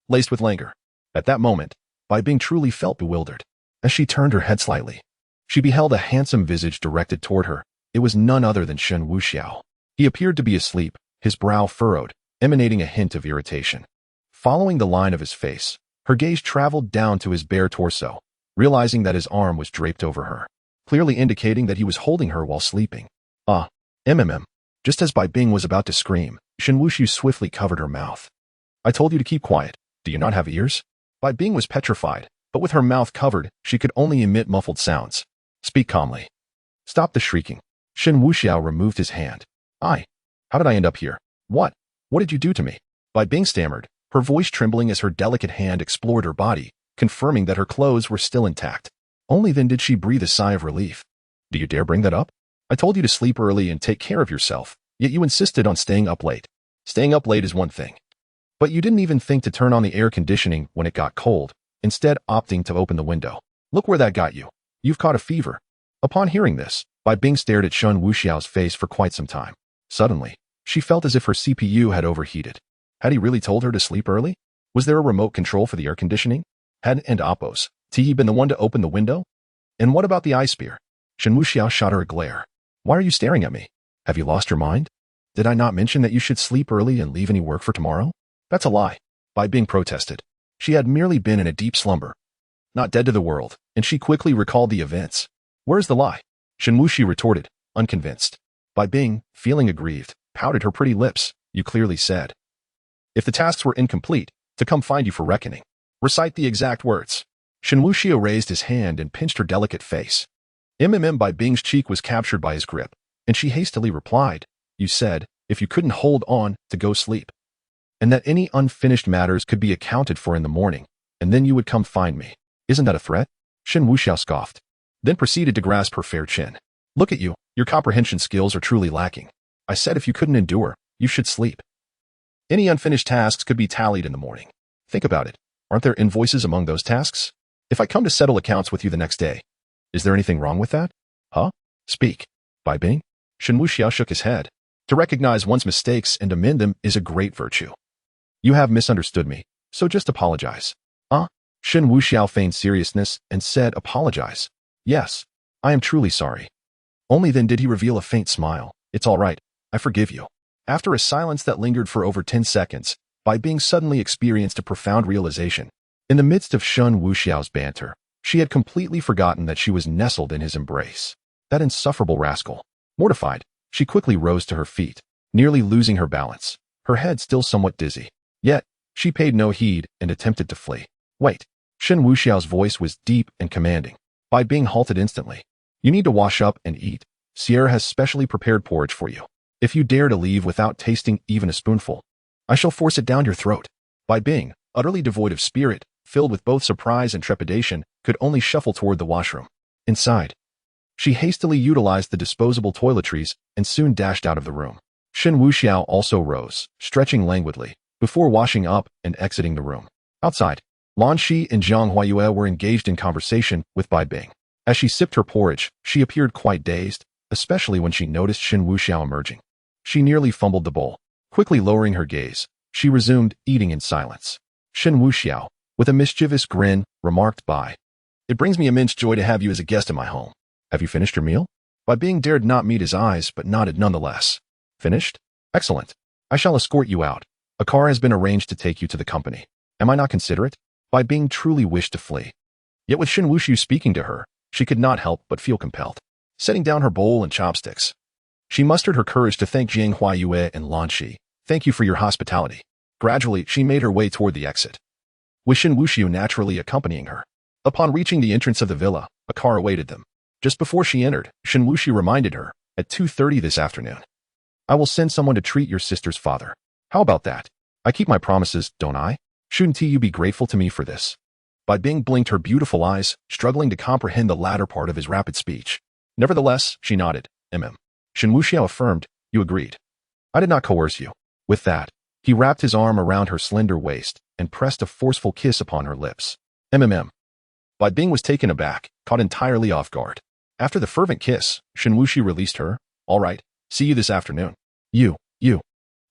laced with languor. At that moment, Bai Bing truly felt bewildered. As she turned her head slightly, she beheld a handsome visage directed toward her. It was none other than Shen Wuxiao. He appeared to be asleep, his brow furrowed, emanating a hint of irritation. Following the line of his face, her gaze traveled down to his bare torso, realizing that his arm was draped over her, clearly indicating that he was holding her while sleeping. Just as Bai Bing was about to scream, Shen Wuxiao swiftly covered her mouth. I told you to keep quiet. Do you not have ears? Bai Bing was petrified, but with her mouth covered, she could only emit muffled sounds. Speak calmly. Stop the shrieking. Shen Wuxiao removed his hand. How did I end up here? What did you do to me? Bai Bing stammered, her voice trembling as her delicate hand explored her body, confirming that her clothes were still intact. Only then did she breathe a sigh of relief. Do you dare bring that up? I told you to sleep early and take care of yourself, yet you insisted on staying up late. Staying up late is one thing. But you didn't even think to turn on the air conditioning when it got cold, instead opting to open the window. Look where that got you. You've caught a fever. Upon hearing this, Bai Bing stared at Shen Wuxiao's face for quite some time. Suddenly, she felt as if her CPU had overheated. Had he really told her to sleep early? Was there a remote control for the air conditioning? Had and Oppos, T been the one to open the window? And what about the eye spear? Shen Wuxiao shot her a glare. Why are you staring at me? Have you lost your mind? Did I not mention that you should sleep early and leave any work for tomorrow? That's a lie. Bai Bing protested. She had merely been in a deep slumber, not dead to the world, and she quickly recalled the events. Where's the lie? Shen Wuxiao retorted, unconvinced. Bai Bing, feeling aggrieved, pouted her pretty lips. You clearly said, if the tasks were incomplete, to come find you for reckoning. Recite the exact words. Shen Wuxiao raised his hand and pinched her delicate face. Bai Bing's cheek was captured by his grip, and she hastily replied, you said, if you couldn't hold on, to go sleep. And that any unfinished matters could be accounted for in the morning, and then you would come find me. Isn't that a threat? Shen Wuxiao scoffed, then proceeded to grasp her fair chin. Look at you, your comprehension skills are truly lacking. I said if you couldn't endure, you should sleep. Any unfinished tasks could be tallied in the morning. Think about it. Aren't there invoices among those tasks? If I come to settle accounts with you the next day, is there anything wrong with that? Huh? Speak. Bai Bing? Shen Wuxiao shook his head. To recognize one's mistakes and amend them is a great virtue. You have misunderstood me, so just apologize. Shen Wuxiao feigned seriousness and said apologize. Yes, I am truly sorry. Only then did he reveal a faint smile. It's all right, I forgive you. After a silence that lingered for over 10 seconds, Bai Bing suddenly experienced a profound realization. In the midst of Shen Wuxiao's banter, she had completely forgotten that she was nestled in his embrace. That insufferable rascal. Mortified, she quickly rose to her feet, nearly losing her balance, her head still somewhat dizzy. Yet, she paid no heed and attempted to flee. Wait. Shen Wuxiao's voice was deep and commanding. Bai Bing halted instantly. You need to wash up and eat. Sierra has specially prepared porridge for you. If you dare to leave without tasting even a spoonful, I shall force it down your throat. Bai Bing, utterly devoid of spirit, filled with both surprise and trepidation, could only shuffle toward the washroom. Inside, she hastily utilized the disposable toiletries and soon dashed out of the room. Shen Wuxiao also rose, stretching languidly, before washing up and exiting the room. Outside, Lan Shi and Zhang Huayue were engaged in conversation with Bai Bing. As she sipped her porridge, she appeared quite dazed, especially when she noticed Shen Wuxiao emerging. She nearly fumbled the bowl. Quickly lowering her gaze, she resumed eating in silence. Shen Wuxiao, with a mischievous grin, remarked Bai. It brings me immense joy to have you as a guest in my home. Have you finished your meal? Bai Bing dared not meet his eyes, but nodded nonetheless. Finished? Excellent. I shall escort you out. A car has been arranged to take you to the company. Am I not considerate? Bai Bing truly wished to flee. Yet with Shen Wuxiao speaking to her, she could not help but feel compelled. Setting down her bowl and chopsticks, she mustered her courage to thank Zhang Huayue and Lan Shi. Thank you for your hospitality. Gradually, she made her way toward the exit, with Shen Wuxiao naturally accompanying her. Upon reaching the entrance of the villa, a car awaited them. Just before she entered, Shen Wuxiao reminded her, at 2:30 this afternoon, I will send someone to treat your sister's father. How about that? I keep my promises, don't I? Shouldn't you be grateful to me for this? Bai Bing blinked her beautiful eyes, struggling to comprehend the latter part of his rapid speech. Nevertheless, she nodded. Shen Wuxiao affirmed, you agreed. I did not coerce you. With that, he wrapped his arm around her slender waist and pressed a forceful kiss upon her lips. Bai Bing was taken aback, caught entirely off guard. After the fervent kiss, Shen Wuxiao released her. All right, see you this afternoon. You.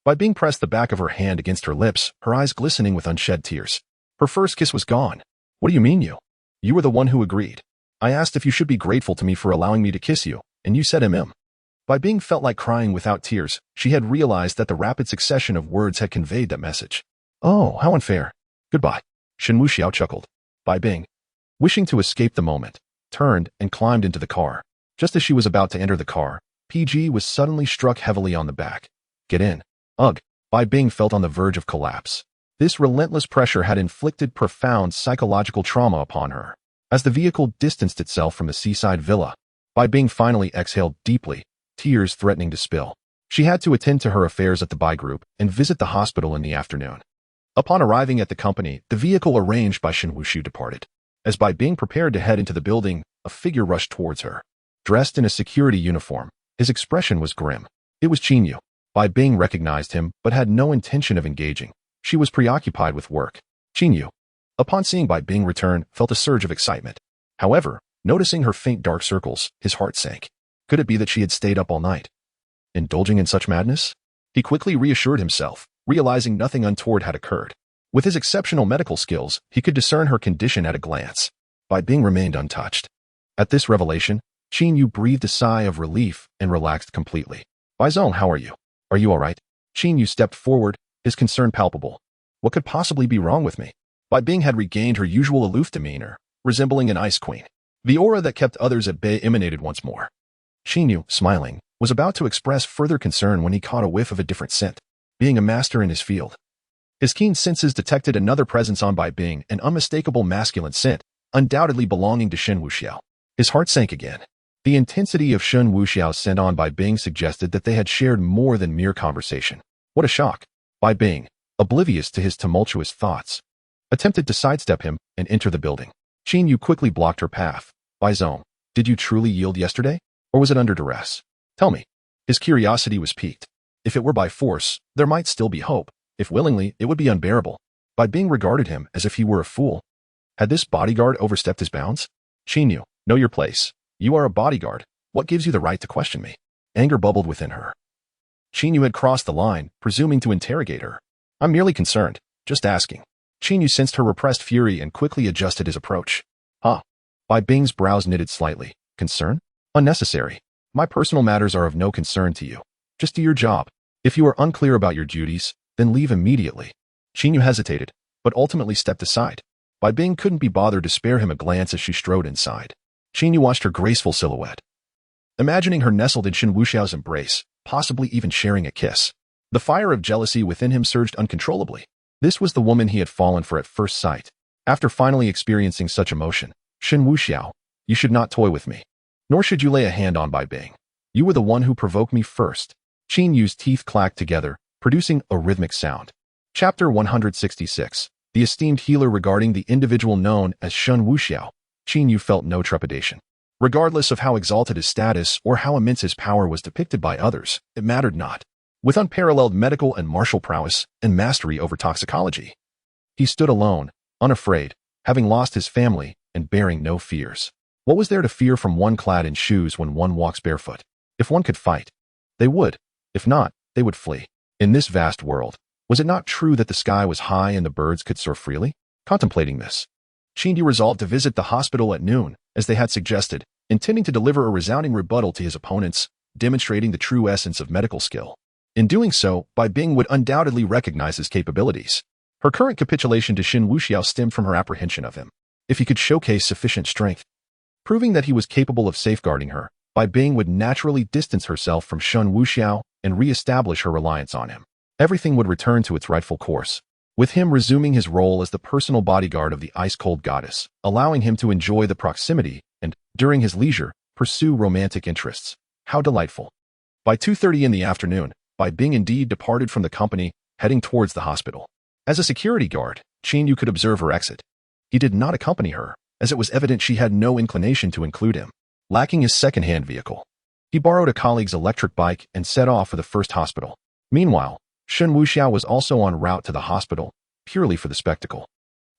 Bai Bing pressed the back of her hand against her lips, her eyes glistening with unshed tears. Her first kiss was gone. What do you mean you? You were the one who agreed. I asked if you should be grateful to me for allowing me to kiss you, and you said Bai Bing felt like crying without tears. She had realized that the rapid succession of words had conveyed that message. Oh, how unfair. Goodbye. Shen Wuxiao chuckled. Bai Bing, wishing to escape the moment, turned and climbed into the car. Just as she was about to enter the car, PG was suddenly struck heavily on the back. Get in. Ugh. Bai Bing felt on the verge of collapse. This relentless pressure had inflicted profound psychological trauma upon her. As the vehicle distanced itself from the seaside villa, Bai Bing finally exhaled deeply, tears threatening to spill. She had to attend to her affairs at the Bai Group and visit the hospital in the afternoon. Upon arriving at the company, the vehicle arranged by Shen Wuxiao departed. As Bai Bing prepared to head into the building, a figure rushed towards her. Dressed in a security uniform, his expression was grim. It was Qin Yu. Bai Bing recognized him, but had no intention of engaging. She was preoccupied with work. Qin Yu, upon seeing Bai Bing return, felt a surge of excitement. However, noticing her faint dark circles, his heart sank. Could it be that she had stayed up all night, indulging in such madness? He quickly reassured himself, realizing nothing untoward had occurred. With his exceptional medical skills, he could discern her condition at a glance. Bai Bing remained untouched. At this revelation, Qin Yu breathed a sigh of relief and relaxed completely. Bai Zong, how are you? Are you all right? Qin Yu stepped forward, his concern palpable. What could possibly be wrong with me? Bai Bing had regained her usual aloof demeanor, resembling an ice queen. The aura that kept others at bay emanated once more. Qin Yu, smiling, was about to express further concern when he caught a whiff of a different scent. Being a master in his field, his keen senses detected another presence on Bai Bing, an unmistakable masculine scent, undoubtedly belonging to Shen Wuxiao. His heart sank again. The intensity of Shen Wuxiao's scent on Bai Bing suggested that they had shared more than mere conversation. What a shock! Bai Bing, oblivious to his tumultuous thoughts, attempted to sidestep him and enter the building. Qin Yu quickly blocked her path. Bai Zong, did you truly yield yesterday? Or was it under duress? Tell me. His curiosity was piqued. If it were by force, there might still be hope. If willingly, it would be unbearable. Bai Bing regarded him as if he were a fool. Had this bodyguard overstepped his bounds? Qin Yu, know your place. You are a bodyguard. What gives you the right to question me? Anger bubbled within her. Qin Yu had crossed the line, presuming to interrogate her. I'm merely concerned. Just asking. Qin Yu sensed her repressed fury and quickly adjusted his approach. Huh. Bai Bing's brows knitted slightly. Concern? Unnecessary. My personal matters are of no concern to you. Just do your job. If you are unclear about your duties, then leave immediately. Qin Yu hesitated, but ultimately stepped aside. Bai Bing couldn't be bothered to spare him a glance as she strode inside. Qin Yu watched her graceful silhouette, imagining her nestled in Shen Wuxiao's embrace, possibly even sharing a kiss. The fire of jealousy within him surged uncontrollably. This was the woman he had fallen for at first sight. After finally experiencing such emotion, Shen Wuxiao, you should not toy with me. Nor should you lay a hand on Bai Bing. You were the one who provoked me first. Qin Yu's teeth clacked together, producing a rhythmic sound. Chapter 166. The esteemed healer regarding the individual known as Shen Wuxiao. Qin Yu felt no trepidation. Regardless of how exalted his status or how immense his power was depicted by others, it mattered not. With unparalleled medical and martial prowess and mastery over toxicology, he stood alone, unafraid, having lost his family and bearing no fears. What was there to fear from one clad in shoes when one walks barefoot? If one could fight, they would. If not, they would flee. In this vast world, was it not true that the sky was high and the birds could soar freely? Contemplating this, Qin Yu resolved to visit the hospital at noon, as they had suggested, intending to deliver a resounding rebuttal to his opponents, demonstrating the true essence of medical skill. In doing so, Bai Bing would undoubtedly recognize his capabilities. Her current capitulation to Shen Wuxiao stemmed from her apprehension of him. If he could showcase sufficient strength, proving that he was capable of safeguarding her, Bai Bing would naturally distance herself from Shen Wuxiao and re-establish her reliance on him. Everything would return to its rightful course, with him resuming his role as the personal bodyguard of the ice-cold goddess, allowing him to enjoy the proximity and, during his leisure, pursue romantic interests. How delightful. By 2:30 in the afternoon, Bai Bing indeed departed from the company, heading towards the hospital. As a security guard, Qin Yu could observe her exit. He did not accompany her, as it was evident she had no inclination to include him. Lacking his second-hand vehicle, he borrowed a colleague's electric bike and set off for the first hospital. Meanwhile, Shen Wuxiao was also en route to the hospital, purely for the spectacle.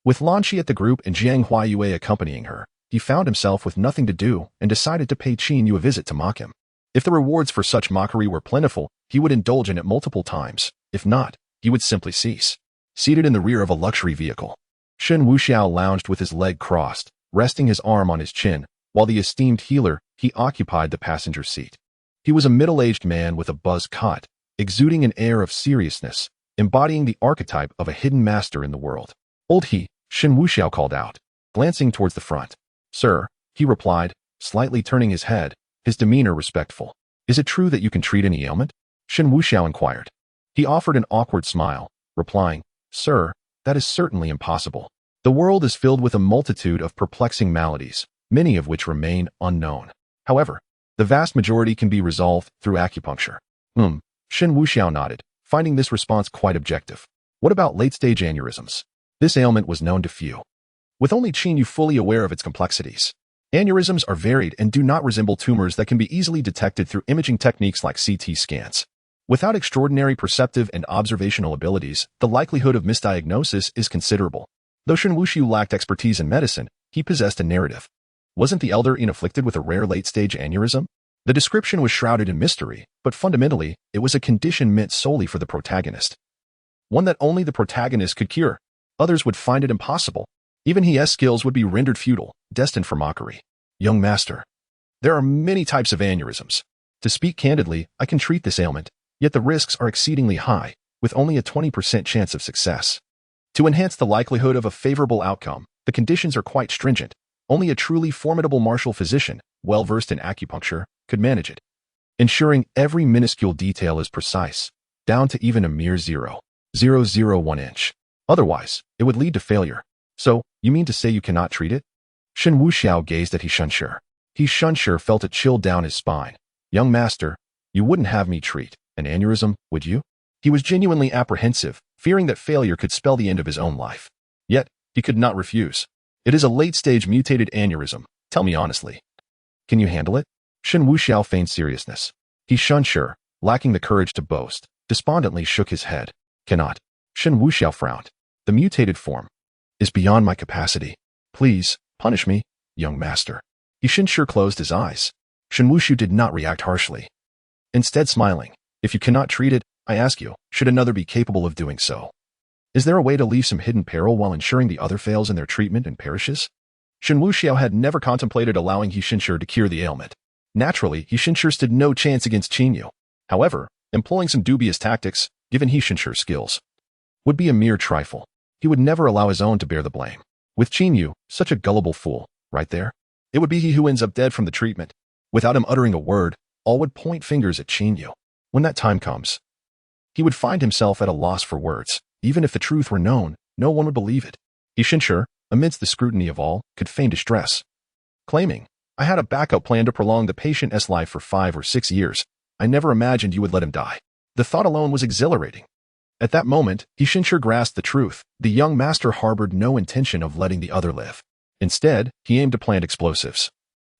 With Lan Qi at the group and Jiang Huayue accompanying her, he found himself with nothing to do and decided to pay Qin Yu a visit to mock him. If the rewards for such mockery were plentiful, he would indulge in it multiple times. If not, he would simply cease. Seated in the rear of a luxury vehicle, Shen Wuxiao lounged with his leg crossed, resting his arm on his chin, while the esteemed healer, he occupied the passenger seat. He was a middle-aged man with a buzz cut, exuding an air of seriousness, embodying the archetype of a hidden master in the world. Old he, Shen Wuxiao called out, glancing towards the front. Sir, he replied, slightly turning his head, his demeanor respectful. Is it true that you can treat any ailment? Shen Wuxiao inquired. He offered an awkward smile, replying, Sir, that is certainly impossible. The world is filled with a multitude of perplexing maladies, many of which remain unknown. However, the vast majority can be resolved through acupuncture. Shen Wuxiao nodded, finding this response quite objective. What about late-stage aneurysms? This ailment was known to few, with only Qin Yu fully aware of its complexities. Aneurysms are varied and do not resemble tumors that can be easily detected through imaging techniques like CT scans. Without extraordinary perceptive and observational abilities, the likelihood of misdiagnosis is considerable. Though Shen Wuxiao lacked expertise in medicine, he possessed a narrative. Wasn't the elder afflicted with a rare late-stage aneurysm? The description was shrouded in mystery, but fundamentally, it was a condition meant solely for the protagonist. One that only the protagonist could cure. Others would find it impossible. Even his skills would be rendered futile, destined for mockery. Young master, there are many types of aneurysms. To speak candidly, I can treat this ailment, yet the risks are exceedingly high, with only a 20% chance of success. To enhance the likelihood of a favorable outcome, the conditions are quite stringent. Only a truly formidable martial physician, well-versed in acupuncture, could manage it, ensuring every minuscule detail is precise, down to even a mere 0.001 inch. Otherwise, it would lead to failure. So, you mean to say you cannot treat it? Shen Wuxiao gazed at He Shunshi. He Shunshi felt a chill down his spine. Young master, you wouldn't have me treat an aneurysm, would you? He was genuinely apprehensive, fearing that failure could spell the end of his own life. Yet, he could not refuse. It is a late-stage mutated aneurysm. Tell me honestly. Can you handle it? Shen Wuxiao feigned seriousness. He shunned Shi, lacking the courage to boast, despondently shook his head. Cannot. Shen Wuxiao frowned. The mutated form is beyond my capacity. Please, punish me, young master. Shen Shi closed his eyes. Shen Wuxiao did not react harshly. Instead, smiling, if you cannot treat it, I ask you, should another be capable of doing so? Is there a way to leave some hidden peril while ensuring the other fails in their treatment and perishes? Shen Wuxiao had never contemplated allowing Shen Shi to cure the ailment. Naturally, Shen Shi stood no chance against Qin Yu. However, employing some dubious tactics, given Shen Shi's skills, would be a mere trifle. He would never allow his own to bear the blame. With Qin Yu, such a gullible fool, right there, it would be he who ends up dead from the treatment. Without him uttering a word, all would point fingers at Qin Yu. When that time comes, he would find himself at a loss for words. Even if the truth were known, no one would believe it. Shen Shi, amidst the scrutiny of all, could feign distress, claiming, I had a backup plan to prolong the patient's life for 5 or 6 years. I never imagined you would let him die. The thought alone was exhilarating. At that moment, Shen Shi grasped the truth. The young master harbored no intention of letting the other live. Instead, he aimed to plant explosives,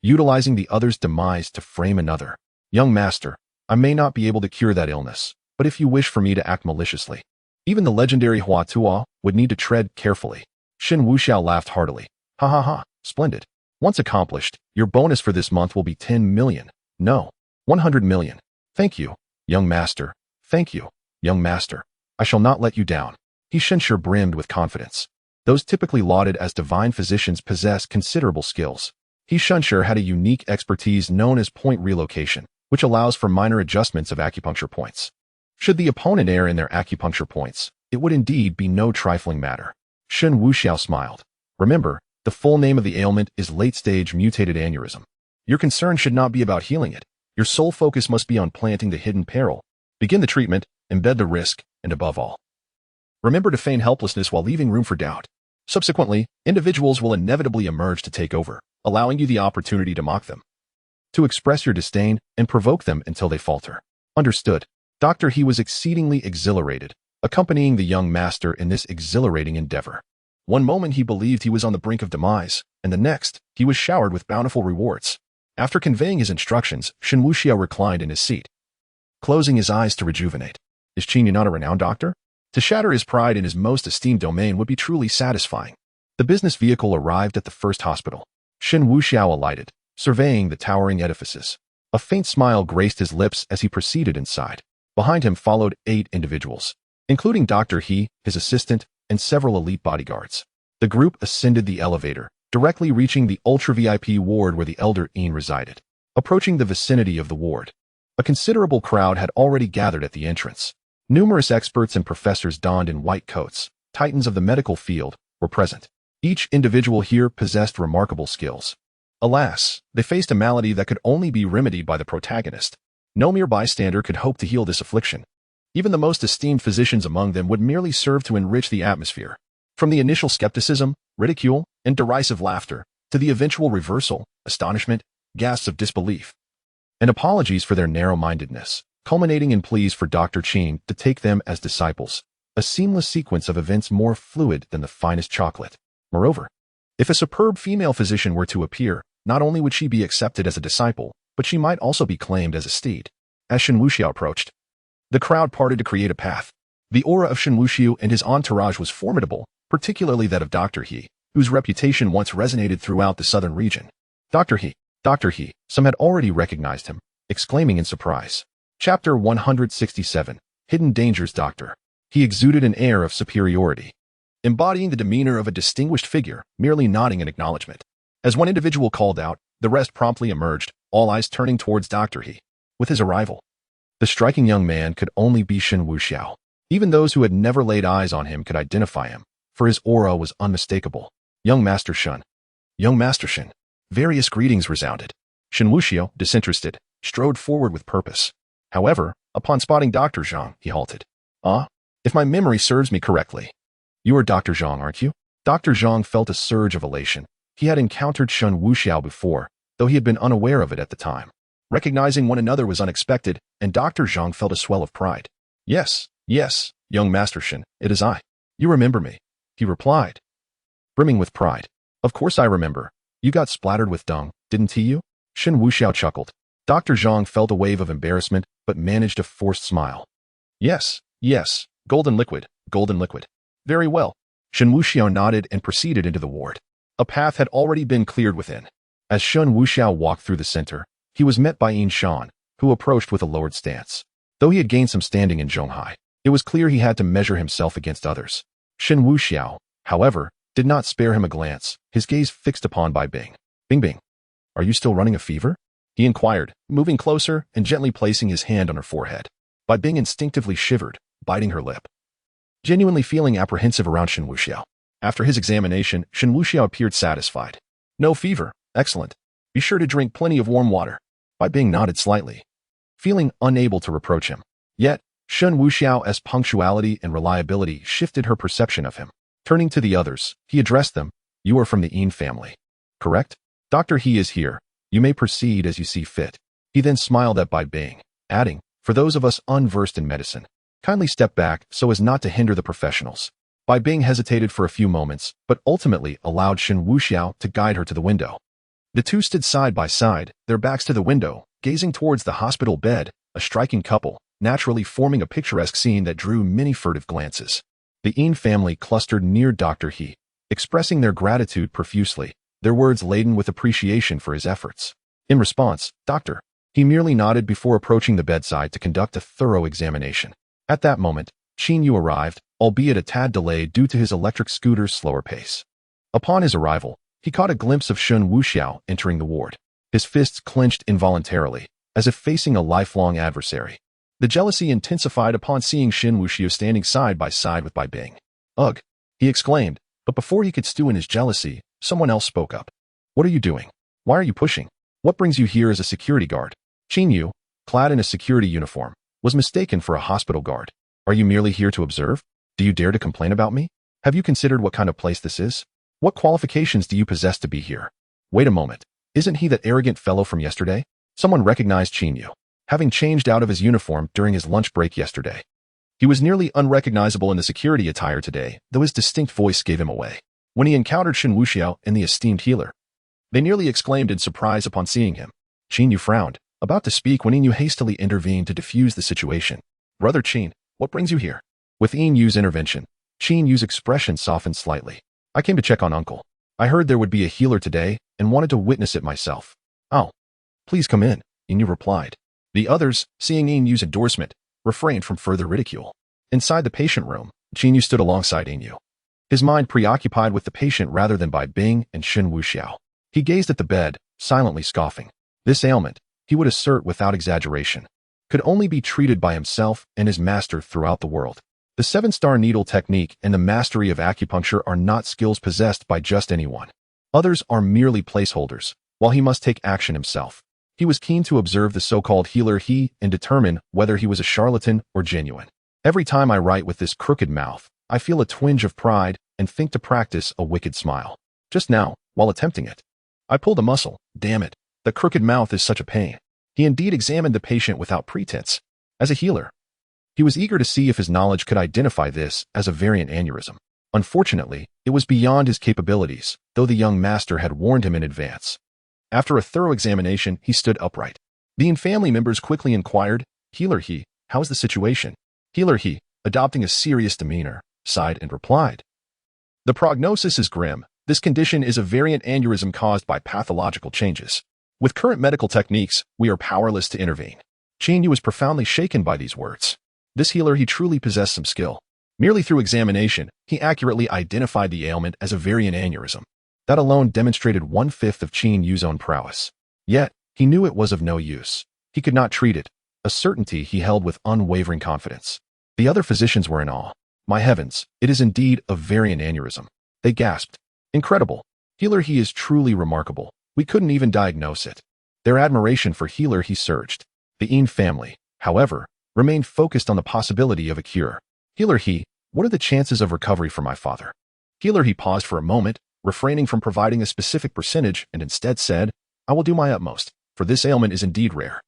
utilizing the other's demise to frame another. Young master, I may not be able to cure that illness, but if you wish for me to act maliciously, even the legendary Hua Tuo would need to tread carefully. Shen Wuxiao laughed heartily. Ha ha ha, splendid. Once accomplished, your bonus for this month will be 10 million. No, 100 million. Thank you, young master. Thank you, young master. I shall not let you down. Shen Shi brimmed with confidence. Those typically lauded as divine physicians possess considerable skills. Shen Shi had a unique expertise known as point relocation, which allows for minor adjustments of acupuncture points. Should the opponent err in their acupuncture points, it would indeed be no trifling matter. Shen Wuxiao smiled. Remember, the full name of the ailment is late-stage mutated aneurysm. Your concern should not be about healing it. Your sole focus must be on planting the hidden peril. Begin the treatment, embed the risk, and above all, remember to feign helplessness while leaving room for doubt. Subsequently, individuals will inevitably emerge to take over, allowing you the opportunity to mock them, to express your disdain, and provoke them until they falter. Understood. Dr. He was exceedingly exhilarated, accompanying the young master in this exhilarating endeavor. One moment he believed he was on the brink of demise, and the next, he was showered with bountiful rewards. After conveying his instructions, Shen Wuxiao reclined in his seat, closing his eyes to rejuvenate. Is Qin Yu not a renowned doctor? To shatter his pride in his most esteemed domain would be truly satisfying. The business vehicle arrived at the first hospital. Shen Wuxiao alighted, surveying the towering edifices. A faint smile graced his lips as he proceeded inside. Behind him followed 8 individuals, including Dr. He, his assistant, and several elite bodyguards. The group ascended the elevator, directly reaching the ultra-VIP ward where the elder Yin resided. Approaching the vicinity of the ward, a considerable crowd had already gathered at the entrance. Numerous experts and professors donned in white coats, titans of the medical field, were present. Each individual here possessed remarkable skills. Alas, they faced a malady that could only be remedied by the protagonist. No mere bystander could hope to heal this affliction. Even the most esteemed physicians among them would merely serve to enrich the atmosphere. From the initial skepticism, ridicule, and derisive laughter, to the eventual reversal, astonishment, gasps of disbelief, and apologies for their narrow-mindedness, culminating in pleas for Dr. Qin to take them as disciples, a seamless sequence of events more fluid than the finest chocolate. Moreover, if a superb female physician were to appear, not only would she be accepted as a disciple, but she might also be claimed as a steed. As Shen Wuxiao approached, the crowd parted to create a path. The aura of Shen Wuxiao and his entourage was formidable, particularly that of Dr. He, whose reputation once resonated throughout the southern region. Dr. He, some had already recognized him, exclaiming in surprise. Chapter 167, Hidden Dangers. Doctor. He exuded an air of superiority, embodying the demeanor of a distinguished figure, merely nodding in acknowledgement. As one individual called out, the rest promptly emerged, all eyes turning towards Dr. He. With his arrival, the striking young man could only be Shen Wuxiao. Even those who had never laid eyes on him could identify him, for his aura was unmistakable. Young Master Shen. Young Master Shen. Various greetings resounded. Shen Wuxiao, disinterested, strode forward with purpose. However, upon spotting Dr. Zhang, he halted. If my memory serves me correctly, you are Dr. Zhang, aren't you? Dr. Zhang felt a surge of elation. He had encountered Shen Wuxiao before, though he had been unaware of it at the time. Recognizing one another was unexpected, and Dr. Zhang felt a swell of pride. Yes, young Master Shen, it is I. You remember me, he replied, brimming with pride. Of course I remember. You got splattered with dung, didn't you? Shen Wuxiao chuckled. Dr. Zhang felt a wave of embarrassment, but managed a forced smile. Yes, yes, golden liquid, golden liquid. Very well. Shen Wuxiao nodded and proceeded into the ward. A path had already been cleared within. As Shen Wuxiao walked through the center, he was met by Yin Shan, who approached with a lowered stance. Though he had gained some standing in Zhonghai, it was clear he had to measure himself against others. Shen Wuxiao, however, did not spare him a glance, his gaze fixed upon Bai Bing. Bing Bing, are you still running a fever? He inquired, moving closer and gently placing his hand on her forehead. Bai Bing instinctively shivered, biting her lip, genuinely feeling apprehensive around Shen Wuxiao. After his examination, Shen Wuxiao appeared satisfied. No fever. Excellent. Be sure to drink plenty of warm water. Bai Bing nodded slightly, feeling unable to reproach him. Yet, Shen Wuxiao's punctuality and reliability shifted her perception of him. Turning to the others, he addressed them. You are from the Yin family, correct? Dr. He is here. You may proceed as you see fit. He then smiled at Bai Bing, adding, for those of us unversed in medicine, kindly step back so as not to hinder the professionals. Bai Bing hesitated for a few moments, but ultimately allowed Shen Wuxiao to guide her to the window. The two stood side by side, their backs to the window, gazing towards the hospital bed, a striking couple, naturally forming a picturesque scene that drew many furtive glances. The Yin family clustered near Dr. He, expressing their gratitude profusely, their words laden with appreciation for his efforts. In response, Dr. He merely nodded before approaching the bedside to conduct a thorough examination. At that moment, Qin Yu arrived, albeit a tad delayed due to his electric scooter's slower pace. Upon his arrival, he caught a glimpse of Shen Wuxiao entering the ward. His fists clenched involuntarily, as if facing a lifelong adversary. The jealousy intensified upon seeing Shen Wuxiao standing side by side with Bai Bing. Ugh! He exclaimed, but before he could stew in his jealousy, someone else spoke up. What are you doing? Why are you pushing? What brings you here as a security guard? Qin Yu, clad in a security uniform, was mistaken for a hospital guard. Are you merely here to observe? Do you dare to complain about me? Have you considered what kind of place this is? What qualifications do you possess to be here? Wait a moment. Isn't he that arrogant fellow from yesterday? Someone recognized Qin Yu, having changed out of his uniform during his lunch break yesterday. He was nearly unrecognizable in the security attire today, though his distinct voice gave him away. When he encountered Shen Wuxiao and the esteemed healer, they nearly exclaimed in surprise upon seeing him. Qin Yu frowned, about to speak when Yin Yu hastily intervened to defuse the situation. Brother Qin, what brings you here? With Yin Yu's intervention, Qin Yu's expression softened slightly. I came to check on Uncle. I heard there would be a healer today and wanted to witness it myself. Oh, please come in, Yin Yu replied. The others, seeing Yin Yu's endorsement, refrained from further ridicule. Inside the patient room, Qin Yu stood alongside Yin Yu, his mind preoccupied with the patient rather than Bai Bing and Shen Wuxiao. He gazed at the bed, silently scoffing. This ailment, he would assert without exaggeration, could only be treated by himself and his master throughout the world. The 7-star needle technique and the mastery of acupuncture are not skills possessed by just anyone. Others are merely placeholders, while he must take action himself. He was keen to observe the so-called healer and determine whether he was a charlatan or genuine. Every time I write with this crooked mouth, I feel a twinge of pride and think to practice a wicked smile. Just now, while attempting it, I pulled a muscle. Damn it, the crooked mouth is such a pain. He indeed examined the patient without pretense. As a healer, he was eager to see if his knowledge could identify this as a variant aneurysm. Unfortunately, it was beyond his capabilities, though the young master had warned him in advance. After a thorough examination, he stood upright. The family members quickly inquired, Healer He, how's the situation? Healer He, adopting a serious demeanor, sighed and replied. The prognosis is grim. This condition is a variant aneurysm caused by pathological changes. With current medical techniques, we are powerless to intervene. Qin Yu was profoundly shaken by these words. This healer he truly possessed some skill. Merely through examination, he accurately identified the ailment as a variant aneurysm. That alone demonstrated 1/5 of Qin Yu's own prowess. Yet, he knew it was of no use. He could not treat it, a certainty he held with unwavering confidence. The other physicians were in awe. My heavens, it is indeed a variant aneurysm. They gasped. Incredible. Healer He is truly remarkable. We couldn't even diagnose it. Their admiration for Healer He surged. The Yin family, however, remained focused on the possibility of a cure. Healer He, what are the chances of recovery for my father? Healer He paused for a moment, refraining from providing a specific percentage, and instead said, I will do my utmost, for this ailment is indeed rare.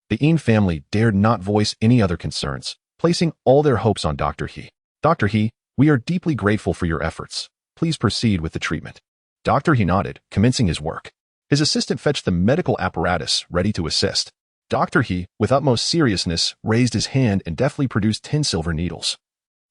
The Yin family dared not voice any other concerns, placing all their hopes on Dr. He. Dr. He, we are deeply grateful for your efforts. Please proceed with the treatment. Dr. He nodded, commencing his work. His assistant fetched the medical apparatus, ready to assist. Dr. He, with utmost seriousness, raised his hand and deftly produced 10 silver needles.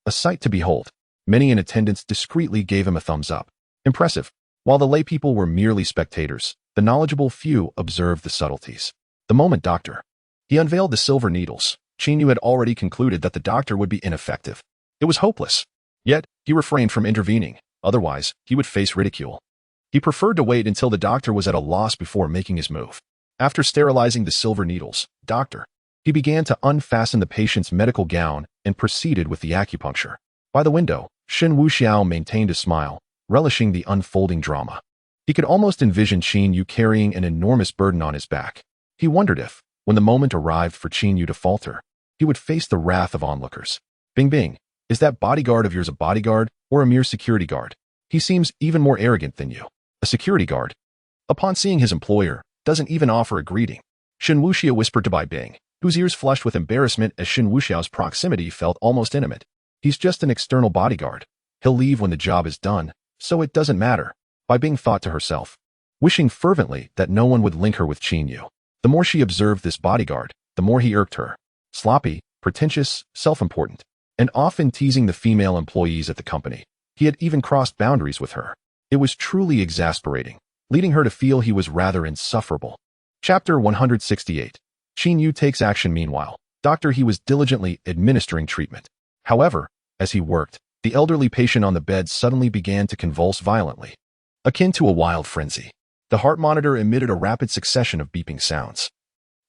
A sight to behold. Many in attendance discreetly gave him a thumbs up. Impressive. While the laypeople were merely spectators, the knowledgeable few observed the subtleties. The moment Dr. He unveiled the silver needles, Shen Yu had already concluded that the doctor would be ineffective. It was hopeless. Yet, he refrained from intervening, otherwise, he would face ridicule. He preferred to wait until the doctor was at a loss before making his move. After sterilizing the silver needles, he began to unfasten the patient's medical gown and proceeded with the acupuncture. By the window, Shen Wuxiao maintained a smile, relishing the unfolding drama. He could almost envision Shen Yu carrying an enormous burden on his back. He wondered if, when the moment arrived for Shen Yu to falter, he would face the wrath of onlookers. Bing bing, is that bodyguard of yours a bodyguard or a mere security guard? He seems even more arrogant than you. A security guard. Upon seeing his employer, doesn't even offer a greeting. Shen Wuxiao whispered to Bai Bing, whose ears flushed with embarrassment as Shen Wuxiao's proximity felt almost intimate. He's just an external bodyguard. He'll leave when the job is done, so it doesn't matter. Bai Bing thought to herself, wishing fervently that no one would link her with Shen Yu. The more she observed this bodyguard, the more he irked her. Sloppy, pretentious, self-important, and often teasing the female employees at the company. He had even crossed boundaries with her. It was truly exasperating, leading her to feel he was rather insufferable. Chapter 168. Shen Yu takes action. Meanwhile, Dr. He was diligently administering treatment. However, as he worked, the elderly patient on the bed suddenly began to convulse violently, akin to a wild frenzy. The heart monitor emitted a rapid succession of beeping sounds,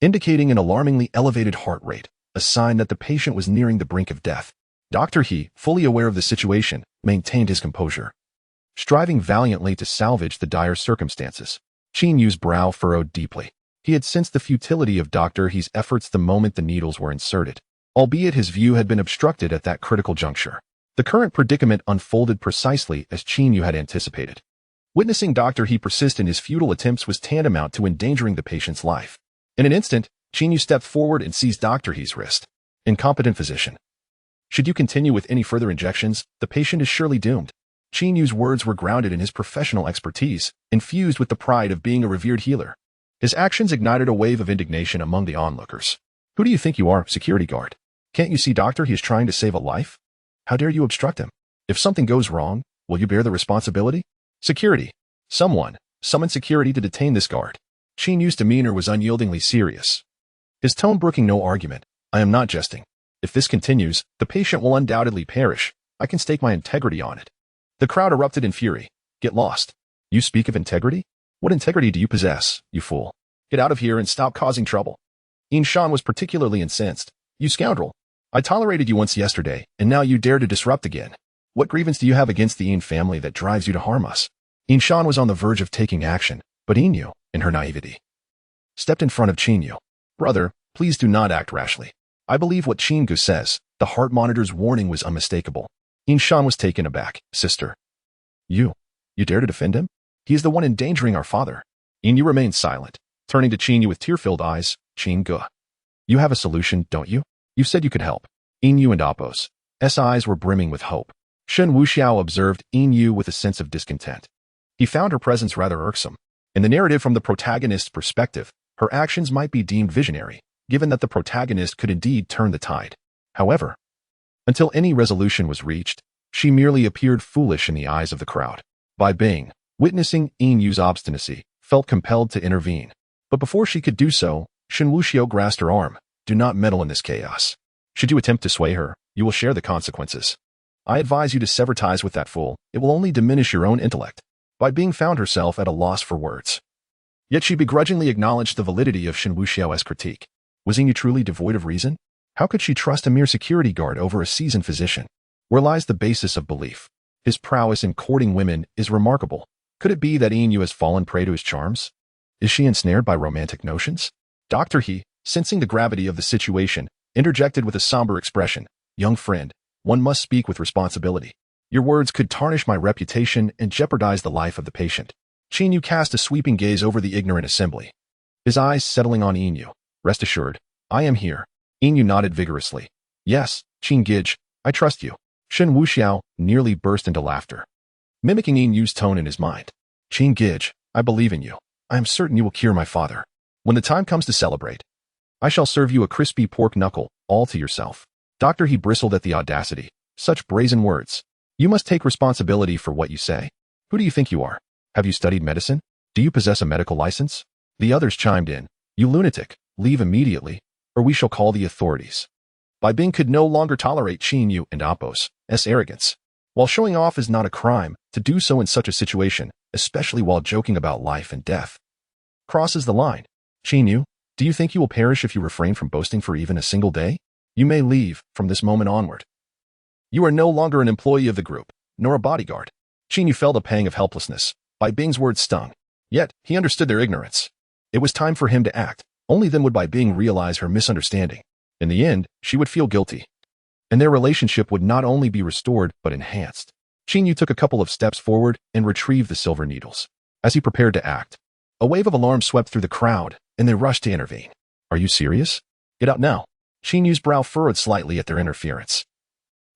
indicating an alarmingly elevated heart rate, a sign that the patient was nearing the brink of death. Dr. He, fully aware of the situation, maintained his composure, striving valiantly to salvage the dire circumstances. Shen Yu's brow furrowed deeply. He had sensed the futility of Dr. He's efforts the moment the needles were inserted, albeit his view had been obstructed at that critical juncture. The current predicament unfolded precisely as Shen Yu had anticipated. Witnessing Dr. He persist in his futile attempts was tantamount to endangering the patient's life. In an instant, Shen Yu stepped forward and seized Dr. He's wrist. Incompetent physician. Should you continue with any further injections, the patient is surely doomed. Shen Yu's words were grounded in his professional expertise, infused with the pride of being a revered healer. His actions ignited a wave of indignation among the onlookers. Who do you think you are, security guard? Can't you see, Doctor, he is trying to save a life? How dare you obstruct him? If something goes wrong, will you bear the responsibility? Security. Someone, summon security to detain this guard. Shen Yu's demeanor was unyieldingly serious, his tone brooking no argument. I am not jesting. If this continues, the patient will undoubtedly perish. I can stake my integrity on it. The crowd erupted in fury. Get lost. You speak of integrity? What integrity do you possess, you fool? Get out of here and stop causing trouble. Shan was particularly incensed. You scoundrel. I tolerated you once yesterday, and now you dare to disrupt again. What grievance do you have against the family that drives you to harm us? Shan was on the verge of taking action, but Yu, in her naivety, stepped in front of Shen Yu. Brother, please do not act rashly. I believe what Shen Gu says. The heart monitor's warning was unmistakable. Shan was taken aback. Sister. You dare to defend him? He is the one endangering our father. Yu remained silent, turning to Shen Yu with tear-filled eyes. Shen Gu. You have a solution, don't you? You said you could help. Yu and Appo's eyes were brimming with hope. Shen Wuxiao observed Yu with a sense of discontent. He found her presence rather irksome. In the narrative from the protagonist's perspective, her actions might be deemed visionary, given that the protagonist could indeed turn the tide. However, until any resolution was reached, she merely appeared foolish in the eyes of the crowd. Bai Bing, witnessing Yu's obstinacy, felt compelled to intervene. But before she could do so, Shen Wuxiao grasped her arm. Do not meddle in this chaos. Should you attempt to sway her, you will share the consequences. I advise you to sever ties with that fool. It will only diminish your own intellect. Bai Bing found herself at a loss for words. Yet she begrudgingly acknowledged the validity of Shen Wuxiao's critique. Was Yu truly devoid of reason? How could she trust a mere security guard over a seasoned physician? Where lies the basis of belief? His prowess in courting women is remarkable. Could it be that Yu has fallen prey to his charms? Is she ensnared by romantic notions? Dr. He, sensing the gravity of the situation, interjected with a somber expression. Young friend, one must speak with responsibility. Your words could tarnish my reputation and jeopardize the life of the patient. Shen Yu cast a sweeping gaze over the ignorant assembly, his eyes settling on Yu. Rest assured, I am here. Yu nodded vigorously. Yes, Shen Gij, I trust you. Shen Wuxiao nearly burst into laughter, mimicking Yu's tone in his mind. Shen Gij, I believe in you. I am certain you will cure my father. When the time comes to celebrate, I shall serve you a crispy pork knuckle, all to yourself. Doctor, he bristled at the audacity. Such brazen words. You must take responsibility for what you say. Who do you think you are? Have you studied medicine? Do you possess a medical license? The others chimed in. You lunatic, leave immediately, or we shall call the authorities. Bai Bing could no longer tolerate Qin Yu and Apos' arrogance. While showing off is not a crime, to do so in such a situation, especially while joking about life and death, crosses the line. Qin Yu, do you think you will perish if you refrain from boasting for even a single day? You may leave from this moment onward. You are no longer an employee of the group, nor a bodyguard. Qin Yu felt a pang of helplessness. Bai Bing's words stung. Yet, he understood their ignorance. It was time for him to act. Only then would Bai Bing realize her misunderstanding. In the end, she would feel guilty. And their relationship would not only be restored, but enhanced. Qin Yu took a couple of steps forward and retrieved the silver needles. As he prepared to act, a wave of alarm swept through the crowd, and they rushed to intervene. Are you serious? Get out now. Qin Yu's brow furrowed slightly at their interference.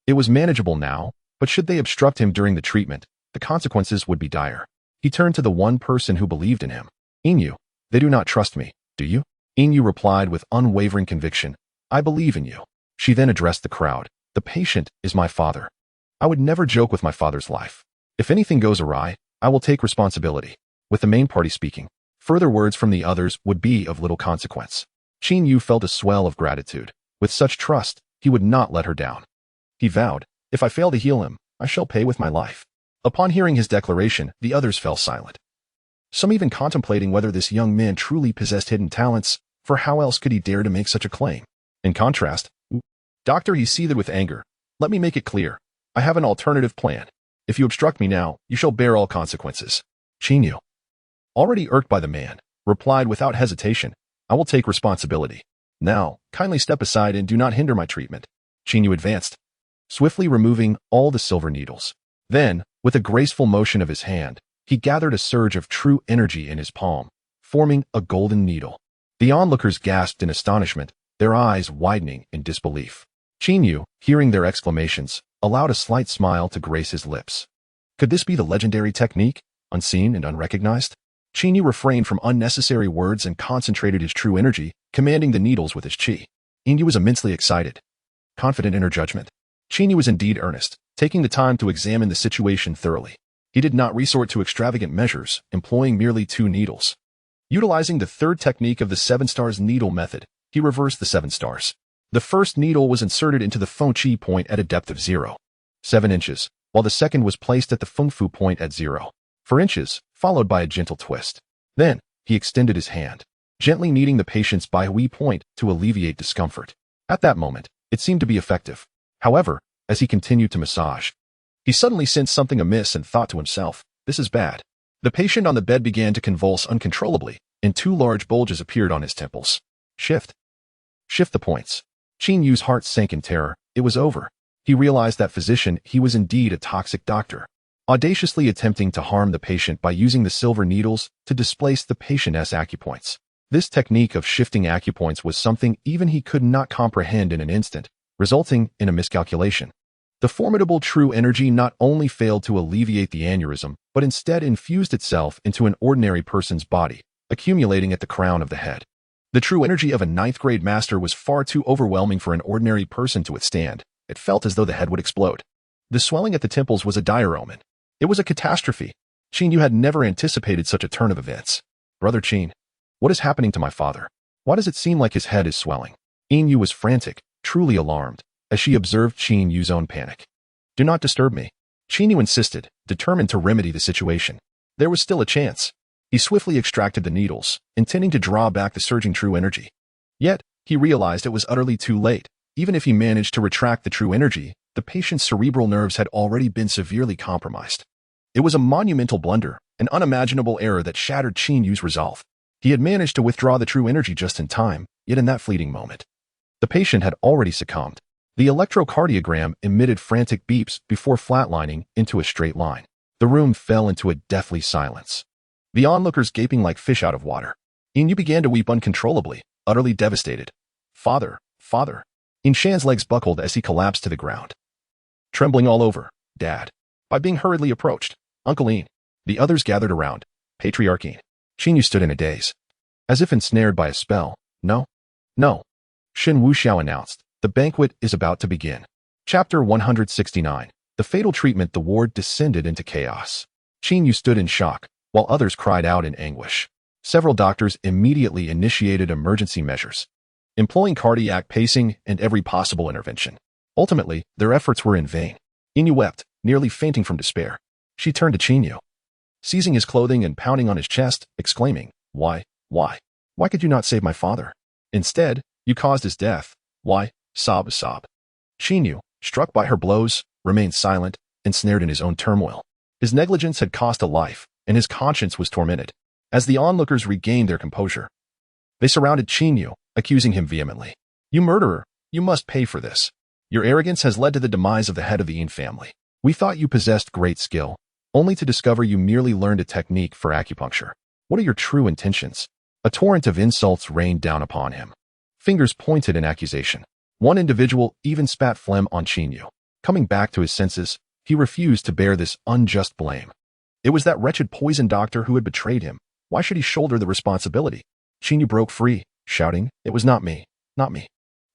It was manageable now, but should they obstruct him during the treatment, the consequences would be dire. He turned to the one person who believed in him. Yin, they do not trust me, do you? Yin replied with unwavering conviction. I believe in you. She then addressed the crowd. The patient is my father. I would never joke with my father's life. If anything goes awry, I will take responsibility. With the main party speaking, further words from the others would be of little consequence. Qin Yu felt a swell of gratitude. With such trust, he would not let her down. He vowed, if I fail to heal him, I shall pay with my life. Upon hearing his declaration, the others fell silent. Some even contemplating whether this young man truly possessed hidden talents, for how else could he dare to make such a claim? In contrast, Doctor, he seethed with anger. Let me make it clear. I have an alternative plan. If you obstruct me now, you shall bear all consequences. Qin Yu, already irked by the man, replied without hesitation, I will take responsibility. Now, kindly step aside and do not hinder my treatment. Qin Yu advanced, swiftly removing all the silver needles. Then, with a graceful motion of his hand, he gathered a surge of true energy in his palm, forming a golden needle. The onlookers gasped in astonishment, their eyes widening in disbelief. Qin Yu, hearing their exclamations, allowed a slight smile to grace his lips. Could this be the legendary technique, unseen and unrecognized? Qin Yu refrained from unnecessary words and concentrated his true energy, commanding the needles with his qi. Yin Yu was immensely excited, confident in her judgment. Qin Yu was indeed earnest, taking the time to examine the situation thoroughly. He did not resort to extravagant measures, employing merely 2 needles. Utilizing the third technique of the 7 stars needle method, he reversed the 7 stars. The first needle was inserted into the feng qi point at a depth of 0.7 inches, while the second was placed at the feng fu point at 0.4 inches, followed by a gentle twist. Then, he extended his hand, gently kneading the patient's bai hui point to alleviate discomfort. At that moment, it seemed to be effective. However, as he continued to massage, he suddenly sensed something amiss and thought to himself, this is bad. The patient on the bed began to convulse uncontrollably, and 2 large bulges appeared on his temples. Shift the points. Qin Yu's heart sank in terror. It was over. He realized that physician, he was indeed a toxic doctor, audaciously attempting to harm the patient by using the silver needles to displace the patient's acupoints. This technique of shifting acupoints was something even he could not comprehend in an instant, resulting in a miscalculation. The formidable true energy not only failed to alleviate the aneurysm, but instead infused itself into an ordinary person's body, accumulating at the crown of the head. The true energy of a 9th grade master was far too overwhelming for an ordinary person to withstand. It felt as though the head would explode. The swelling at the temples was a dire omen. It was a catastrophe. Qin Yu had never anticipated such a turn of events. Brother Qin, what is happening to my father? Why does it seem like his head is swelling? Yin Yu was frantic, truly alarmed, as she observed Qin Yu's own panic. Do not disturb me. Qin Yu insisted, determined to remedy the situation. There was still a chance. He swiftly extracted the needles, intending to draw back the surging true energy. Yet, he realized it was utterly too late. Even if he managed to retract the true energy, the patient's cerebral nerves had already been severely compromised. It was a monumental blunder, an unimaginable error that shattered Qin Yu's resolve. He had managed to withdraw the true energy just in time, yet in that fleeting moment, the patient had already succumbed. The electrocardiogram emitted frantic beeps before flatlining into a straight line. The room fell into a deathly silence. The onlookers gaping like fish out of water. Yin Yu began to weep uncontrollably, utterly devastated. Father, father. Yin Shan's legs buckled as he collapsed to the ground. Trembling all over, Dad. By being hurriedly approached, Uncle Yin. The others gathered around. Patriarch Yin. Qin Yu stood in a daze, as if ensnared by a spell. No, No. Shen Wuxiao announced. The banquet is about to begin. Chapter 169. The fatal treatment. The ward descended into chaos. Qin Yu stood in shock, while others cried out in anguish. Several doctors immediately initiated emergency measures, employing cardiac pacing and every possible intervention. Ultimately, their efforts were in vain. Yin wept, nearly fainting from despair. She turned to Qin Yu, seizing his clothing and pounding on his chest, exclaiming, Why could you not save my father? Instead, you caused his death. Why? Sob. Qin Yu, struck by her blows, remained silent, ensnared in his own turmoil. His negligence had cost a life, and his conscience was tormented. As the onlookers regained their composure, they surrounded Qin Yu, accusing him vehemently. You murderer, you must pay for this. Your arrogance has led to the demise of the head of the Yin family. We thought you possessed great skill, only to discover you merely learned a technique for acupuncture. What are your true intentions? A torrent of insults rained down upon him. Fingers pointed in accusation. One individual even spat phlegm on Qin Yu. Coming back to his senses, he refused to bear this unjust blame. It was that wretched poison doctor who had betrayed him. Why should he shoulder the responsibility? Qin Yu broke free, shouting, It was not me.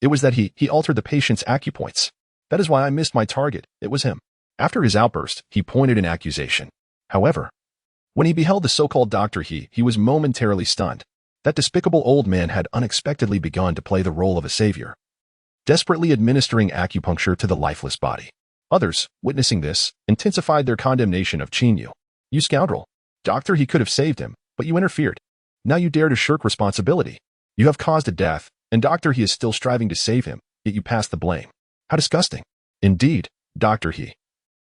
It was that he altered the patient's acupoints. That is why I missed my target. It was him. After his outburst, he pointed in accusation. However, when he beheld the so-called doctor, he was momentarily stunned. That despicable old man had unexpectedly begun to play the role of a savior, desperately administering acupuncture to the lifeless body. Others, witnessing this, intensified their condemnation of Qin Yu. You scoundrel. Doctor, he could have saved him, but you interfered. Now you dare to shirk responsibility. You have caused a death, and Doctor, he is still striving to save him, yet you pass the blame. How disgusting. Indeed, Doctor, he,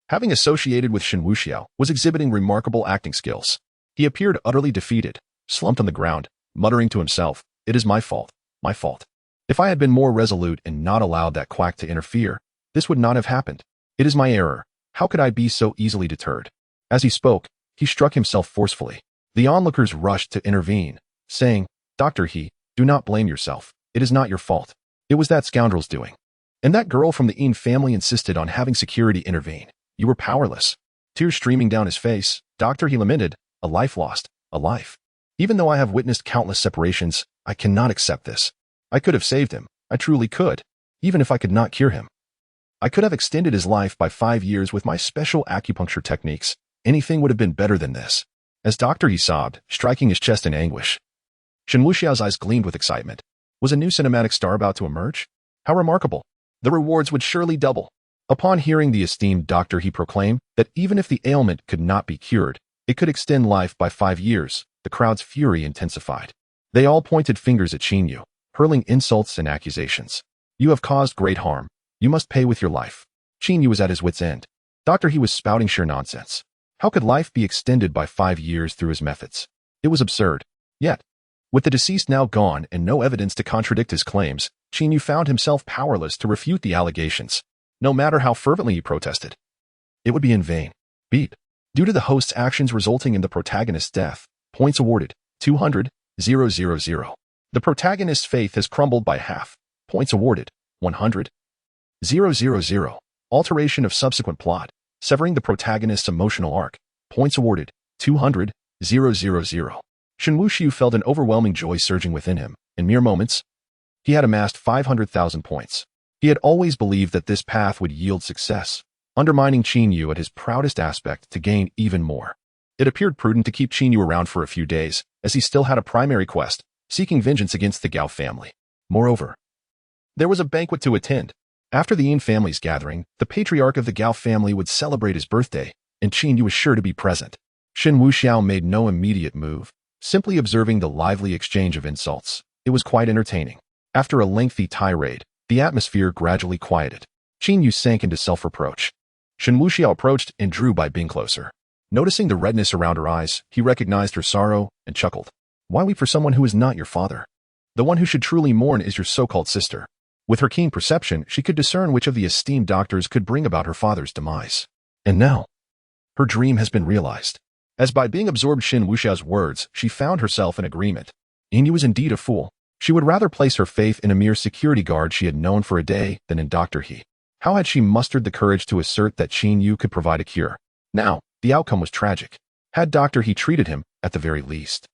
having associated with Shen Wuxiao, was exhibiting remarkable acting skills. He appeared utterly defeated, slumped on the ground, muttering to himself, It is my fault. If I had been more resolute and not allowed that quack to interfere, this would not have happened. It is my error. How could I be so easily deterred? As he spoke, he struck himself forcefully. The onlookers rushed to intervene, saying, Doctor, he, do not blame yourself. It is not your fault. It was that scoundrel's doing. And that girl from the Yin family insisted on having security intervene. You were powerless. Tears streaming down his face, Doctor, he lamented, a life lost, a life. Even though I have witnessed countless separations, I cannot accept this. I could have saved him. I truly could. Even if I could not cure him, I could have extended his life by 5 years with my special acupuncture techniques. Anything would have been better than this. As Doctor, he sobbed, striking his chest in anguish. Shen Wuxiao's eyes gleamed with excitement. Was a new cinematic star about to emerge? How remarkable. The rewards would surely double. Upon hearing the esteemed doctor, he proclaimed that even if the ailment could not be cured, it could extend life by 5 years. The crowd's fury intensified. They all pointed fingers at Qin Yu, hurling insults and accusations. You have caused great harm. You must pay with your life. Qin Yu was at his wit's end. Doctor, he was spouting sheer nonsense. How could life be extended by 5 years through his methods? It was absurd. Yet, with the deceased now gone and no evidence to contradict his claims, Qin Yu found himself powerless to refute the allegations. No matter how fervently he protested, it would be in vain. Beep. Due to the host's actions resulting in the protagonist's death, points awarded, 200, 000. The protagonist's faith has crumbled by half. Points awarded, 100, 000. Alteration of subsequent plot, severing the protagonist's emotional arc. Points awarded, 200, 000. Shen Wuxiao felt an overwhelming joy surging within him. In mere moments, he had amassed 500,000 points. He had always believed that this path would yield success, undermining Qin Yu at his proudest aspect to gain even more. It appeared prudent to keep Qin Yu around for a few days, as he still had a primary quest, seeking vengeance against the Gao family. Moreover, there was a banquet to attend. After the Yin family's gathering, the patriarch of the Gao family would celebrate his birthday, and Qin Yu was sure to be present. Shen Wuxiao made no immediate move, simply observing the lively exchange of insults. It was quite entertaining. After a lengthy tirade, the atmosphere gradually quieted. Qin Yu sank into self-reproach. Shen Wuxiao approached and drew by being closer. Noticing the redness around her eyes, he recognized her sorrow and chuckled. Why weep for someone who is not your father? The one who should truly mourn is your so-called sister. With her keen perception, she could discern which of the esteemed doctors could bring about her father's demise. And now, her dream has been realized. As by being absorbed Shen Wuxiao's words, she found herself in agreement. Yin Yu was indeed a fool. She would rather place her faith in a mere security guard she had known for a day than in Dr. He. How had she mustered the courage to assert that Qin Yu could provide a cure? Now, the outcome was tragic. Had Dr. He treated him, at the very least,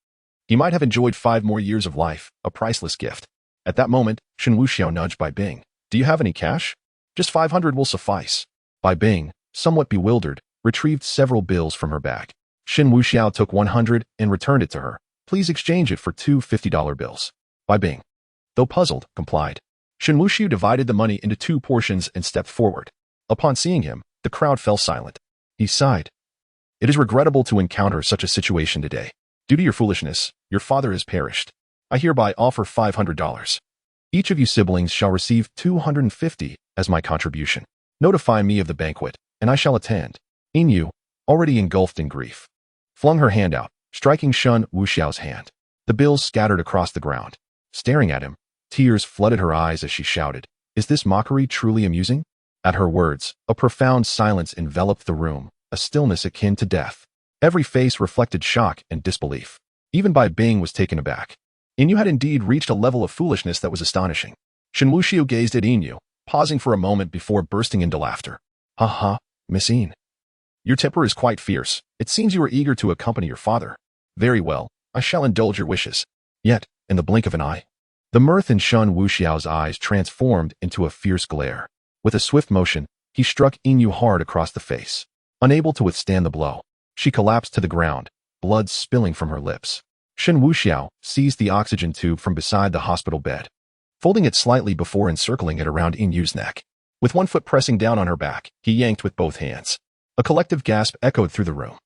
he might have enjoyed 5 more years of life, a priceless gift. At that moment, Shen Wuxiao nudged Bai Bing. Do you have any cash? Just 500 will suffice. Bai Bing, somewhat bewildered, retrieved several bills from her bag. Shen Wuxiao took 100 and returned it to her. Please exchange it for two $50 bills. Bai Bing, though puzzled, complied. Shen Wuxiao divided the money into two portions and stepped forward. Upon seeing him, the crowd fell silent. He sighed. It is regrettable to encounter such a situation today. Due to your foolishness, your father has perished. I hereby offer $500. Each of you siblings shall receive 250 as my contribution. Notify me of the banquet, and I shall attend. Inyu, already engulfed in grief, flung her hand out, striking Shen Wuxiao's hand. The bills scattered across the ground. Staring at him, tears flooded her eyes as she shouted, Is this mockery truly amusing? At her words, a profound silence enveloped the room, a stillness akin to death. Every face reflected shock and disbelief. Even Bai Bing was taken aback. Inyu had indeed reached a level of foolishness that was astonishing. Shen Wuxiao gazed at Inyu, pausing for a moment before bursting into laughter. Ha ha, Miss In. Your temper is quite fierce. It seems you are eager to accompany your father. Very well, I shall indulge your wishes. Yet, in the blink of an eye, the mirth in Shen Wuxiao's eyes transformed into a fierce glare. With a swift motion, he struck Inyu hard across the face. Unable to withstand the blow, she collapsed to the ground, blood spilling from her lips. Shen Wuxiao seized the oxygen tube from beside the hospital bed, folding it slightly before encircling it around Inyu's neck. With one foot pressing down on her back, he yanked with both hands. A collective gasp echoed through the room.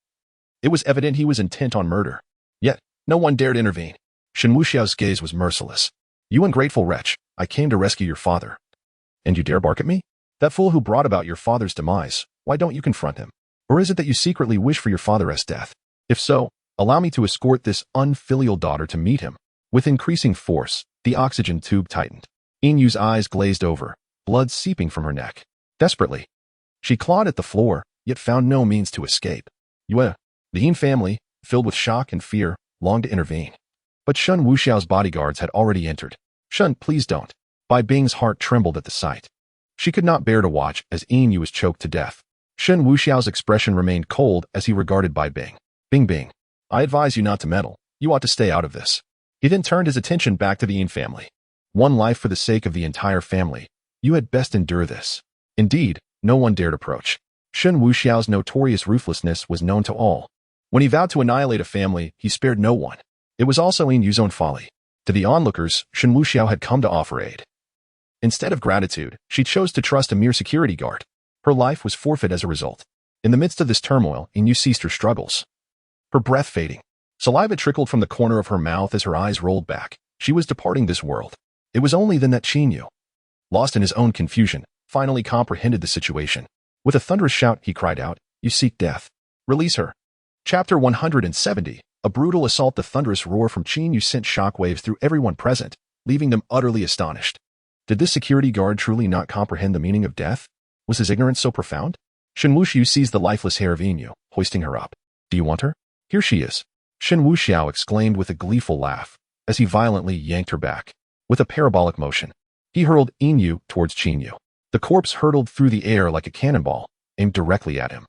It was evident he was intent on murder. Yet, no one dared intervene. Shen Wuxiao's gaze was merciless. You ungrateful wretch, I came to rescue your father. And you dare bark at me? That fool who brought about your father's demise, why don't you confront him? Or is it that you secretly wish for your father's death? If so, allow me to escort this unfilial daughter to meet him. With increasing force, the oxygen tube tightened. Inyu's eyes glazed over, blood seeping from her neck. Desperately, she clawed at the floor, yet found no means to escape. The In family, filled with shock and fear, longed to intervene. But Shen Wuxiao's bodyguards had already entered. Shen, please don't. Bai Bing's heart trembled at the sight. She could not bear to watch as Inyu was choked to death. Shen Wuxiao's expression remained cold as he regarded Bai Bing. Bing, I advise you not to meddle. You ought to stay out of this. He then turned his attention back to the In family. One life for the sake of the entire family. You had best endure this. Indeed, no one dared approach. Shen Wuxiao's notorious ruthlessness was known to all. When he vowed to annihilate a family, he spared no one. It was also Inyu's own folly. To the onlookers, Shen Wuxiao had come to offer aid. Instead of gratitude, she chose to trust a mere security guard. Her life was forfeit as a result. In the midst of this turmoil, Inyu ceased her struggles. Her breath fading. Saliva trickled from the corner of her mouth as her eyes rolled back. She was departing this world. It was only then that Inyu, lost in his own confusion, finally comprehended the situation. With a thunderous shout, he cried out, You seek death. Release her. Chapter 170. A brutal assault. The thunderous roar from Inyu sent shockwaves through everyone present, leaving them utterly astonished. Did this security guard truly not comprehend the meaning of death? Was his ignorance so profound? Shen Wuxiao seized the lifeless hair of Inyu, hoisting her up. Do you want her? Here she is. Shen Wuxiao exclaimed with a gleeful laugh, as he violently yanked her back. With a parabolic motion, he hurled Inyu towards Inyu. The corpse hurtled through the air like a cannonball, aimed directly at him.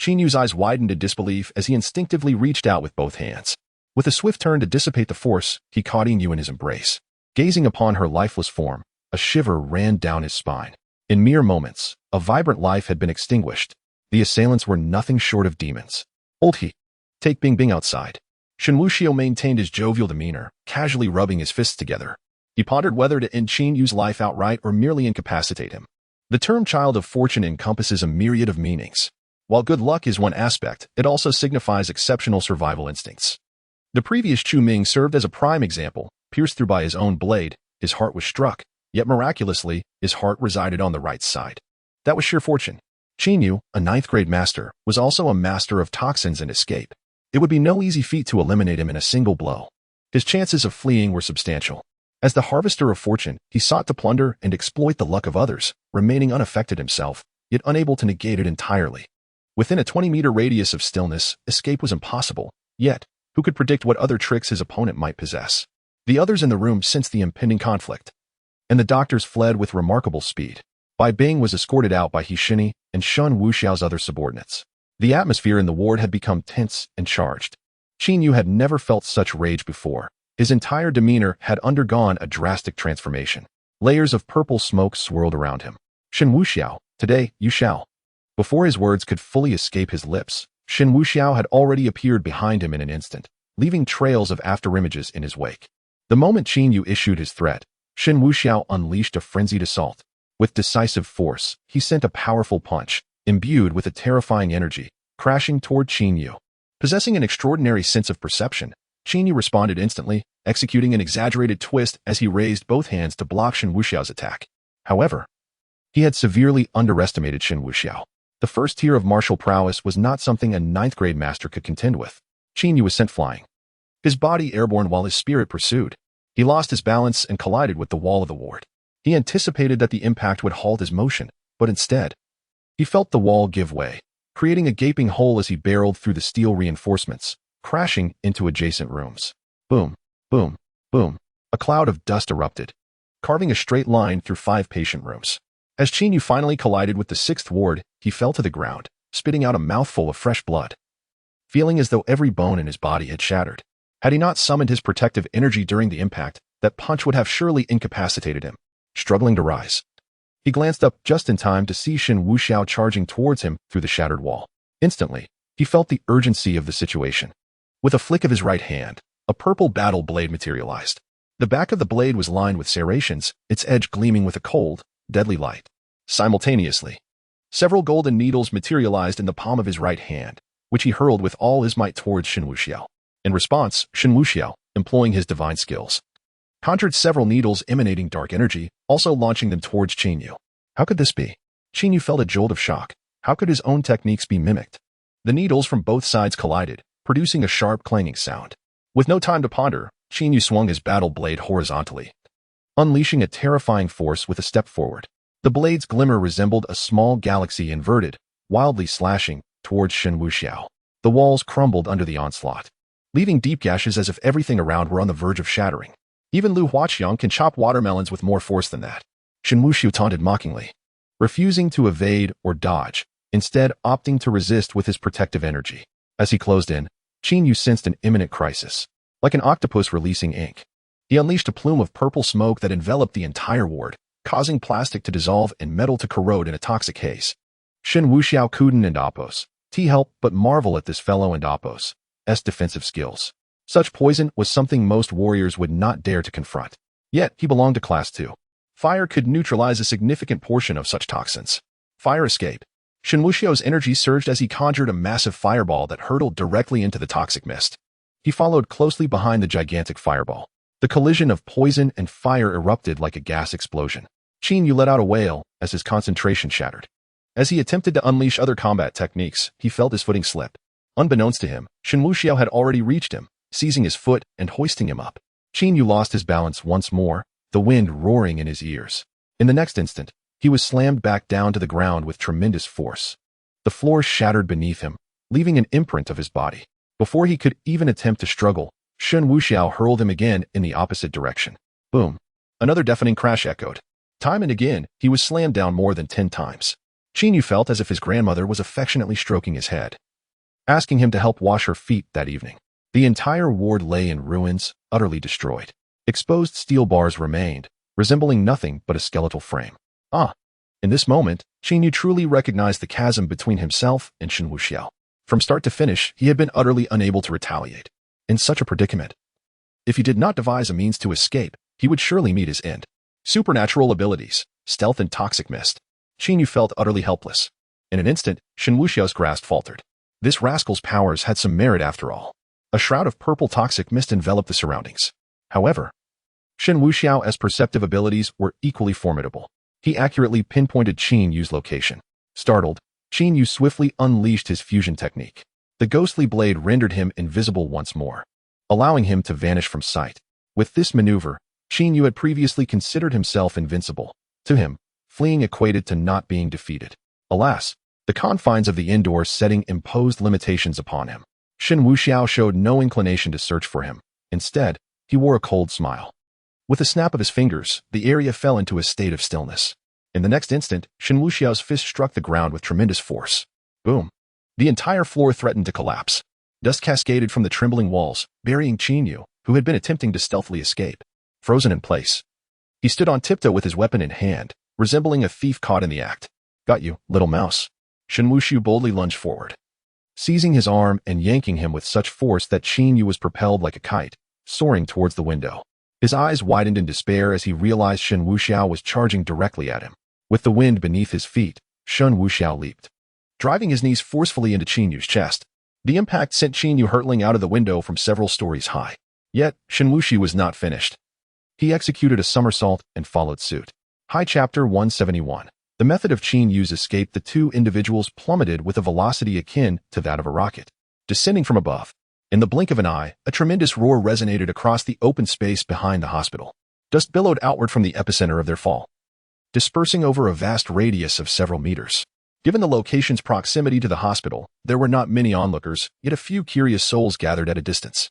Inyu's eyes widened in disbelief as he instinctively reached out with both hands. With a swift turn to dissipate the force, he caught Inyu in his embrace. Gazing upon her lifeless form, a shiver ran down his spine. In mere moments, a vibrant life had been extinguished. The assailants were nothing short of demons. Old he. Take Bing outside. Shen Wuxiao maintained his jovial demeanor, casually rubbing his fists together. He pondered whether to end Inyu's life outright or merely incapacitate him. The term child of fortune encompasses a myriad of meanings. While good luck is one aspect, it also signifies exceptional survival instincts. The previous Chu Ming served as a prime example. Pierced through by his own blade, his heart was struck, yet miraculously, his heart resided on the right side. That was sheer fortune. Inyu, a ninth-grade master, was also a master of toxins and escape. It would be no easy feat to eliminate him in a single blow. His chances of fleeing were substantial. As the harvester of fortune, he sought to plunder and exploit the luck of others, remaining unaffected himself, yet unable to negate it entirely. Within a 20-meter radius of stillness, escape was impossible, yet, who could predict what other tricks his opponent might possess? The others in the room sensed the impending conflict, and the doctors fled with remarkable speed. Bai Bing was escorted out by Hishini and Shen Wuxiao's other subordinates. The atmosphere in the ward had become tense and charged. Inyu had never felt such rage before. His entire demeanor had undergone a drastic transformation. Layers of purple smoke swirled around him. Shen Wuxiao, today you shall. Before his words could fully escape his lips, Shen Wuxiao had already appeared behind him in an instant, leaving trails of afterimages in his wake. The moment Qin Yu issued his threat, Shen Wuxiao unleashed a frenzied assault. With decisive force, he sent a powerful punch, imbued with a terrifying energy, crashing toward Qin Yu. Possessing an extraordinary sense of perception, Qin Yu responded instantly, executing an exaggerated twist as he raised both hands to block Shen Wuxiao's attack. However, he had severely underestimated Shen Wuxiao. The first tier of martial prowess was not something a ninth-grade master could contend with. Qin Yu was sent flying, his body airborne while his spirit pursued. He lost his balance and collided with the wall of the ward. He anticipated that the impact would halt his motion, but instead, he felt the wall give way, creating a gaping hole as he barreled through the steel reinforcements, crashing into adjacent rooms. Boom, boom, boom. A cloud of dust erupted, carving a straight line through 5 patient rooms. As Qin Yu finally collided with the 6th ward, he fell to the ground, spitting out a mouthful of fresh blood, feeling as though every bone in his body had shattered. Had he not summoned his protective energy during the impact, that punch would have surely incapacitated him. Struggling to rise, he glanced up just in time to see Shen Wuxiao charging towards him through the shattered wall. Instantly, he felt the urgency of the situation. With a flick of his right hand, a purple battle blade materialized. The back of the blade was lined with serrations, its edge gleaming with a cold, deadly light. Simultaneously, several golden needles materialized in the palm of his right hand, which he hurled with all his might towards Shen Wuxiao. In response, Shen Wuxiao, employing his divine skills, conjured several needles emanating dark energy, also launching them towards Qin Yu. How could this be? Qin Yu felt a jolt of shock. How could his own techniques be mimicked? The needles from both sides collided, producing a sharp clanging sound. With no time to ponder, Qin Yu swung his battle blade horizontally, unleashing a terrifying force with a step forward. The blade's glimmer resembled a small galaxy inverted, wildly slashing towards Shen Wuxiao. The walls crumbled under the onslaught, leaving deep gashes as if everything around were on the verge of shattering. Even Lu Huaqiang can chop watermelons with more force than that. Shen Wuxiao taunted mockingly, refusing to evade or dodge, instead opting to resist with his protective energy. As he closed in, Qin Yu sensed an imminent crisis. Like an octopus releasing ink, he unleashed a plume of purple smoke that enveloped the entire ward, causing plastic to dissolve and metal to corrode in a toxic haze. Shen Wuxiao couldn't and Oppos help but marvel at this fellow and Oppos' defensive skills. Such poison was something most warriors would not dare to confront. Yet, he belonged to Class 2. Fire could neutralize a significant portion of such toxins. Fire escape. Shen Wuxiao's energy surged as he conjured a massive fireball that hurtled directly into the toxic mist. He followed closely behind the gigantic fireball. The collision of poison and fire erupted like a gas explosion. Qin Yu let out a wail as his concentration shattered. As he attempted to unleash other combat techniques, he felt his footing slip. Unbeknownst to him, Shen Wuxiao had already reached him, seizing his foot and hoisting him up. Qin Yu lost his balance once more, the wind roaring in his ears. In the next instant, he was slammed back down to the ground with tremendous force. The floor shattered beneath him, leaving an imprint of his body. Before he could even attempt to struggle, Shen Wuxiao hurled him again in the opposite direction. Boom. Another deafening crash echoed. Time and again, he was slammed down more than 10 times. Qin Yu felt as if his grandmother was affectionately stroking his head, asking him to help wash her feet that evening. The entire ward lay in ruins, utterly destroyed. Exposed steel bars remained, resembling nothing but a skeletal frame. In this moment, Qin Yu truly recognized the chasm between himself and Shen Wuxiao. From start to finish, he had been utterly unable to retaliate. In such a predicament, if he did not devise a means to escape, he would surely meet his end. Supernatural abilities, stealth and toxic mist. Qin Yu felt utterly helpless. In an instant, Shen Wuxiao's grasp faltered. This rascal's powers had some merit after all. A shroud of purple toxic mist enveloped the surroundings. However, Shen Wuxiao's perceptive abilities were equally formidable. He accurately pinpointed Qin Yu's location. Startled, Qin Yu swiftly unleashed his fusion technique. The ghostly blade rendered him invisible once more, allowing him to vanish from sight. With this maneuver, Qin Yu had previously considered himself invincible. To him, fleeing equated to not being defeated. Alas, the confines of the indoor setting imposed limitations upon him. Shen Wuxiao showed no inclination to search for him. Instead, he wore a cold smile. With a snap of his fingers, the area fell into a state of stillness. In the next instant, Shen Wuxiao's fist struck the ground with tremendous force. Boom. The entire floor threatened to collapse. Dust cascaded from the trembling walls, burying Qin Yu, who had been attempting to stealthily escape, frozen in place. He stood on tiptoe with his weapon in hand, resembling a thief caught in the act. "Got you, little mouse." Shen Wuxiao boldly lunged forward, seizing his arm and yanking him with such force that Qin Yu was propelled like a kite, soaring towards the window. His eyes widened in despair as he realized Shen Wuxiao was charging directly at him. With the wind beneath his feet, Shen Wuxiao leaped, driving his knees forcefully into Qin Yu's chest. The impact sent Qin Yu hurtling out of the window from several stories high. Yet, Shen Wuxiao was not finished. He executed a somersault and followed suit. High Chapter 171. The method of Qin Yu's escape. The two individuals plummeted with a velocity akin to that of a rocket, descending from above. In the blink of an eye, a tremendous roar resonated across the open space behind the hospital. Dust billowed outward from the epicenter of their fall, dispersing over a vast radius of several meters. Given the location's proximity to the hospital, there were not many onlookers, yet a few curious souls gathered at a distance,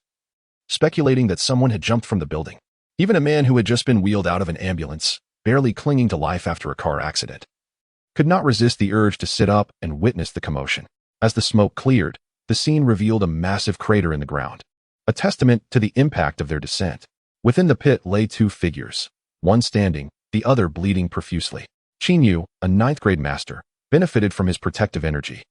speculating that someone had jumped from the building. Even a man who had just been wheeled out of an ambulance, barely clinging to life after a car accident, could not resist the urge to sit up and witness the commotion. As the smoke cleared, the scene revealed a massive crater in the ground, a testament to the impact of their descent. Within the pit lay two figures, one standing, the other bleeding profusely. Qin Yu, a ninth-grade master, benefited from his protective energy,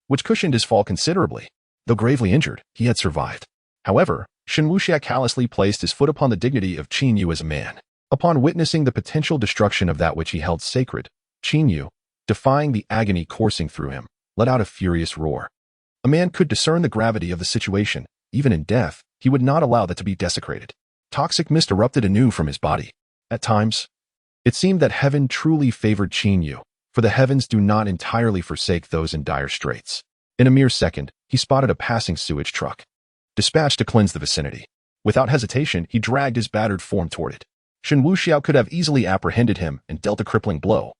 which cushioned his fall considerably. Though gravely injured, he had survived. However, Shen Wuxiao callously placed his foot upon the dignity of Qin Yu as a man. Upon witnessing the potential destruction of that which he held sacred, Qin Yu, defying the agony coursing through him, let out a furious roar. A man could discern the gravity of the situation. Even in death, he would not allow that to be desecrated. Toxic mist erupted anew from his body. At times, it seemed that heaven truly favored Qin Yu, for the heavens do not entirely forsake those in dire straits. In a mere second, he spotted a passing sewage truck, dispatched to cleanse the vicinity. Without hesitation, he dragged his battered form toward it. Shen Wuxiao could have easily apprehended him and dealt a crippling blow.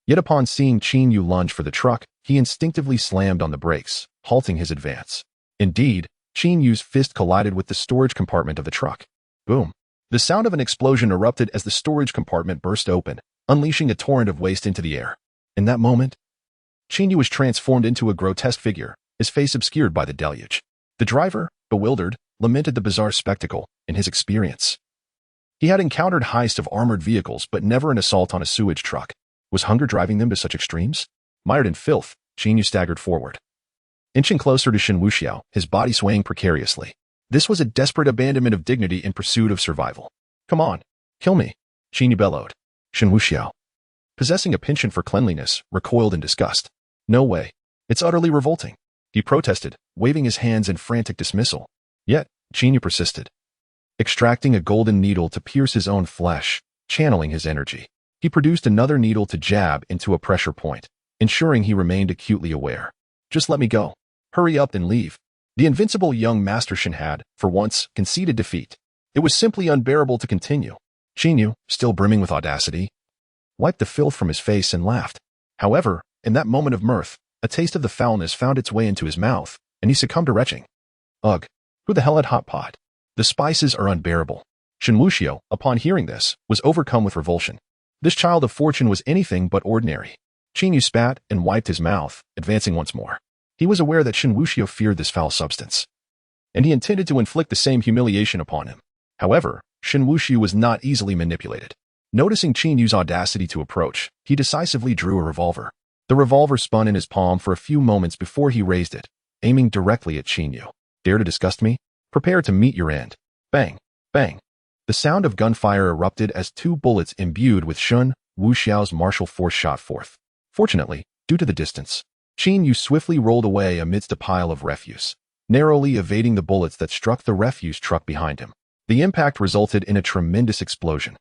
Yet upon seeing Qin Yu lunge for the truck, he instinctively slammed on the brakes, halting his advance. Indeed, Qin Yu's fist collided with the storage compartment of the truck. Boom! The sound of an explosion erupted as the storage compartment burst open, unleashing a torrent of waste into the air. In that moment, Qin Yu was transformed into a grotesque figure, his face obscured by the deluge. The driver, bewildered, lamented the bizarre spectacle. In his experience, he had encountered heists of armored vehicles but never an assault on a sewage truck. Was hunger driving them to such extremes? Mired in filth, Qin Yu staggered forward, inching closer to Shen Wuxiao, his body swaying precariously. This was a desperate abandonment of dignity in pursuit of survival. "Come on, kill me," Qin Yu bellowed. Shen Wuxiao, possessing a penchant for cleanliness, recoiled in disgust. "No way. It's utterly revolting," he protested, waving his hands in frantic dismissal. Yet, Qin Yu persisted, extracting a golden needle to pierce his own flesh, channeling his energy. He produced another needle to jab into a pressure point, ensuring he remained acutely aware. "Just let me go. Hurry up and leave." The invincible young Master Shen had, for once, conceded defeat. It was simply unbearable to continue. Qin Yu, still brimming with audacity, wiped the filth from his face and laughed. However, in that moment of mirth, a taste of the foulness found its way into his mouth, and he succumbed to retching. Ugh, who the hell had hot pot? The spices are unbearable. Shen Wuxiao, upon hearing this, was overcome with revulsion. This child of fortune was anything but ordinary. Qin Yu spat and wiped his mouth, advancing once more. He was aware that Shen Wuxiao feared this foul substance, and he intended to inflict the same humiliation upon him. However, Shen Wuxiao was not easily manipulated. Noticing Qin Yu's audacity to approach, he decisively drew a revolver. The revolver spun in his palm for a few moments before he raised it, aiming directly at Qin Yu. "Dare to disgust me? Prepare to meet your end." Bang! Bang! The sound of gunfire erupted as two bullets imbued with Shen Wuxiao's martial force shot forth. Fortunately, due to the distance, Qin Yu swiftly rolled away amidst a pile of refuse, narrowly evading the bullets that struck the refuse truck behind him. The impact resulted in a tremendous explosion.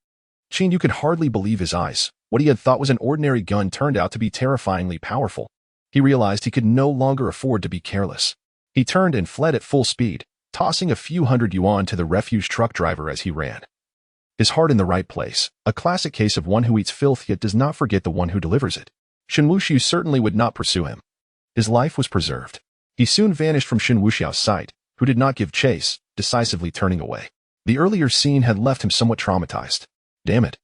Qin Yu could hardly believe his eyes. What he had thought was an ordinary gun turned out to be terrifyingly powerful. He realized he could no longer afford to be careless. He turned and fled at full speed, tossing a few hundred yuan to the refuse truck driver as he ran. His heart in the right place, a classic case of one who eats filth yet does not forget the one who delivers it. Shen Wuxiao certainly would not pursue him. His life was preserved. He soon vanished from Shen Wuxiao's sight, who did not give chase, decisively turning away. The earlier scene had left him somewhat traumatized. Damn it.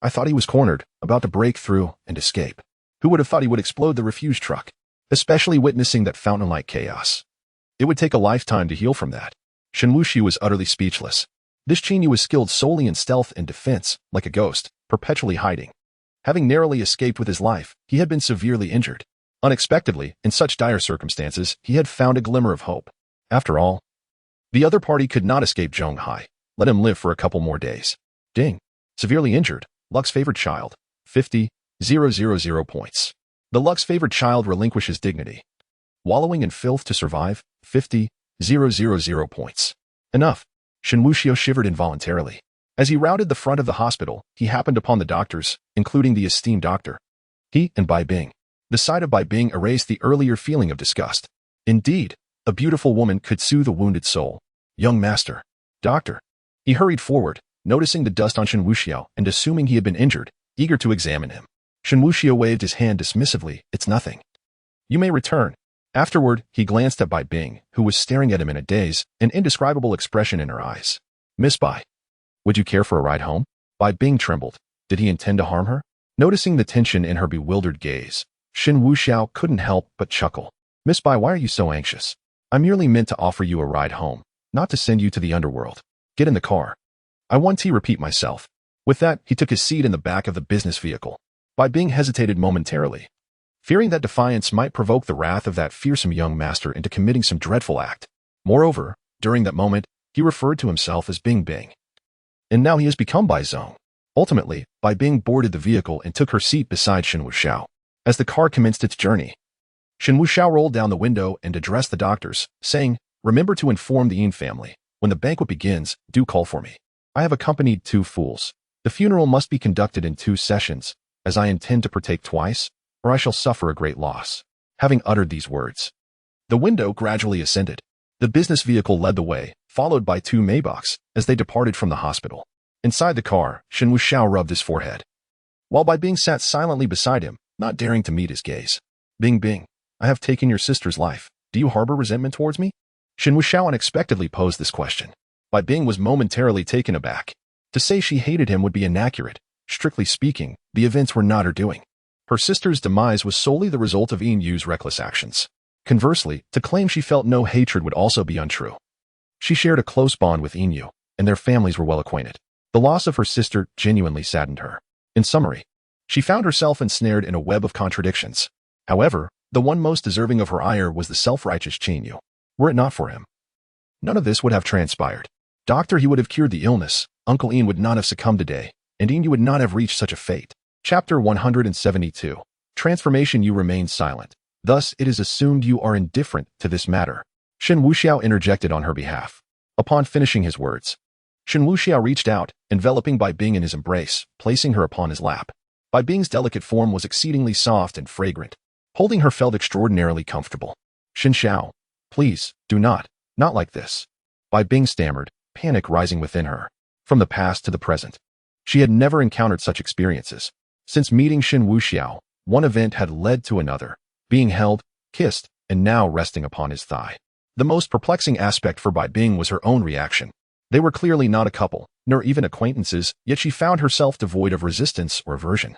I thought he was cornered, about to break through and escape. Who would have thought he would explode the refuse truck? Especially witnessing that fountain-like chaos. It would take a lifetime to heal from that. Shen Wuxiao was utterly speechless. This Qin Yu was skilled solely in stealth and defense, like a ghost, perpetually hiding. Having narrowly escaped with his life, he had been severely injured. Unexpectedly, in such dire circumstances, he had found a glimmer of hope. After all, the other party could not escape Zhong Hai. Let him live for a couple more days. Ding. Severely injured. Luck's favored child. 50,000 points. The Luck's favored child relinquishes dignity. Wallowing in filth to survive. 50,000 points. Enough. Shen Wuxiao shivered involuntarily. As he rounded the front of the hospital, he happened upon the doctors, including the esteemed doctor. He and Bai Bing. The sight of Bai Bing erased the earlier feeling of disgust. Indeed, a beautiful woman could soothe a wounded soul. Young master. Doctor. He hurried forward, noticing the dust on Shen Wuxiao and assuming he had been injured, eager to examine him. Shen Wuxiao waved his hand dismissively. It's nothing. You may return. Afterward, he glanced at Bai Bing, who was staring at him in a daze, an indescribable expression in her eyes. Miss Bai. Would you care for a ride home? Bai Bing trembled. Did he intend to harm her? Noticing the tension in her bewildered gaze, Shen Wuxiao couldn't help but chuckle. Miss Bai, why are you so anxious? I merely meant to offer you a ride home, not to send you to the underworld. Get in the car. I want to repeat myself. With that, he took his seat in the back of the business vehicle. Bai Bing hesitated momentarily, fearing that defiance might provoke the wrath of that fearsome young master into committing some dreadful act. Moreover, during that moment, he referred to himself as Bing Bing. And now he has become Bai Zong. Ultimately, Bai Bing boarded the vehicle and took her seat beside Shen Wuxiao. As the car commenced its journey, Shen Wuxiao rolled down the window and addressed the doctors, saying, Remember to inform the Yin family. When the banquet begins, do call for me. I have accompanied 2 fools. The funeral must be conducted in 2 sessions, as I intend to partake twice, or I shall suffer a great loss. Having uttered these words, the window gradually ascended. The business vehicle led the way, followed by 2 Maybachs, as they departed from the hospital. Inside the car, Shen Wuxiao rubbed his forehead, while Bai Bing sat silently beside him, not daring to meet his gaze. Bing Bing, I have taken your sister's life. Do you harbor resentment towards me? Shen Wuxiao unexpectedly posed this question. Bai Bing was momentarily taken aback. To say she hated him would be inaccurate. Strictly speaking, the events were not her doing. Her sister's demise was solely the result of Yin Yu's reckless actions. Conversely, to claim she felt no hatred would also be untrue. She shared a close bond with Yin Yu, and their families were well acquainted. The loss of her sister genuinely saddened her. In summary, she found herself ensnared in a web of contradictions. However, the one most deserving of her ire was the self-righteous Qin Yu. Were it not for him, none of this would have transpired. Doctor, he would have cured the illness, Uncle Ian would not have succumbed today, and Ian, you would not have reached such a fate. Chapter 172. Transformation. You remain silent. Thus, it is assumed you are indifferent to this matter. Shen Wuxiao interjected on her behalf. Upon finishing his words, Shen Wuxiao reached out, enveloping Bai Bing in his embrace, placing her upon his lap. Bai Bing's delicate form was exceedingly soft and fragrant. Holding her felt extraordinarily comfortable. Shen Xiao, please, do not like this. Bai Bing stammered, panic rising within her. From the past to the present, she had never encountered such experiences. Since meeting Shen Wuxiao, one event had led to another, being held, kissed, and now resting upon his thigh. The most perplexing aspect for Bai Bing was her own reaction. They were clearly not a couple, nor even acquaintances, yet she found herself devoid of resistance or aversion.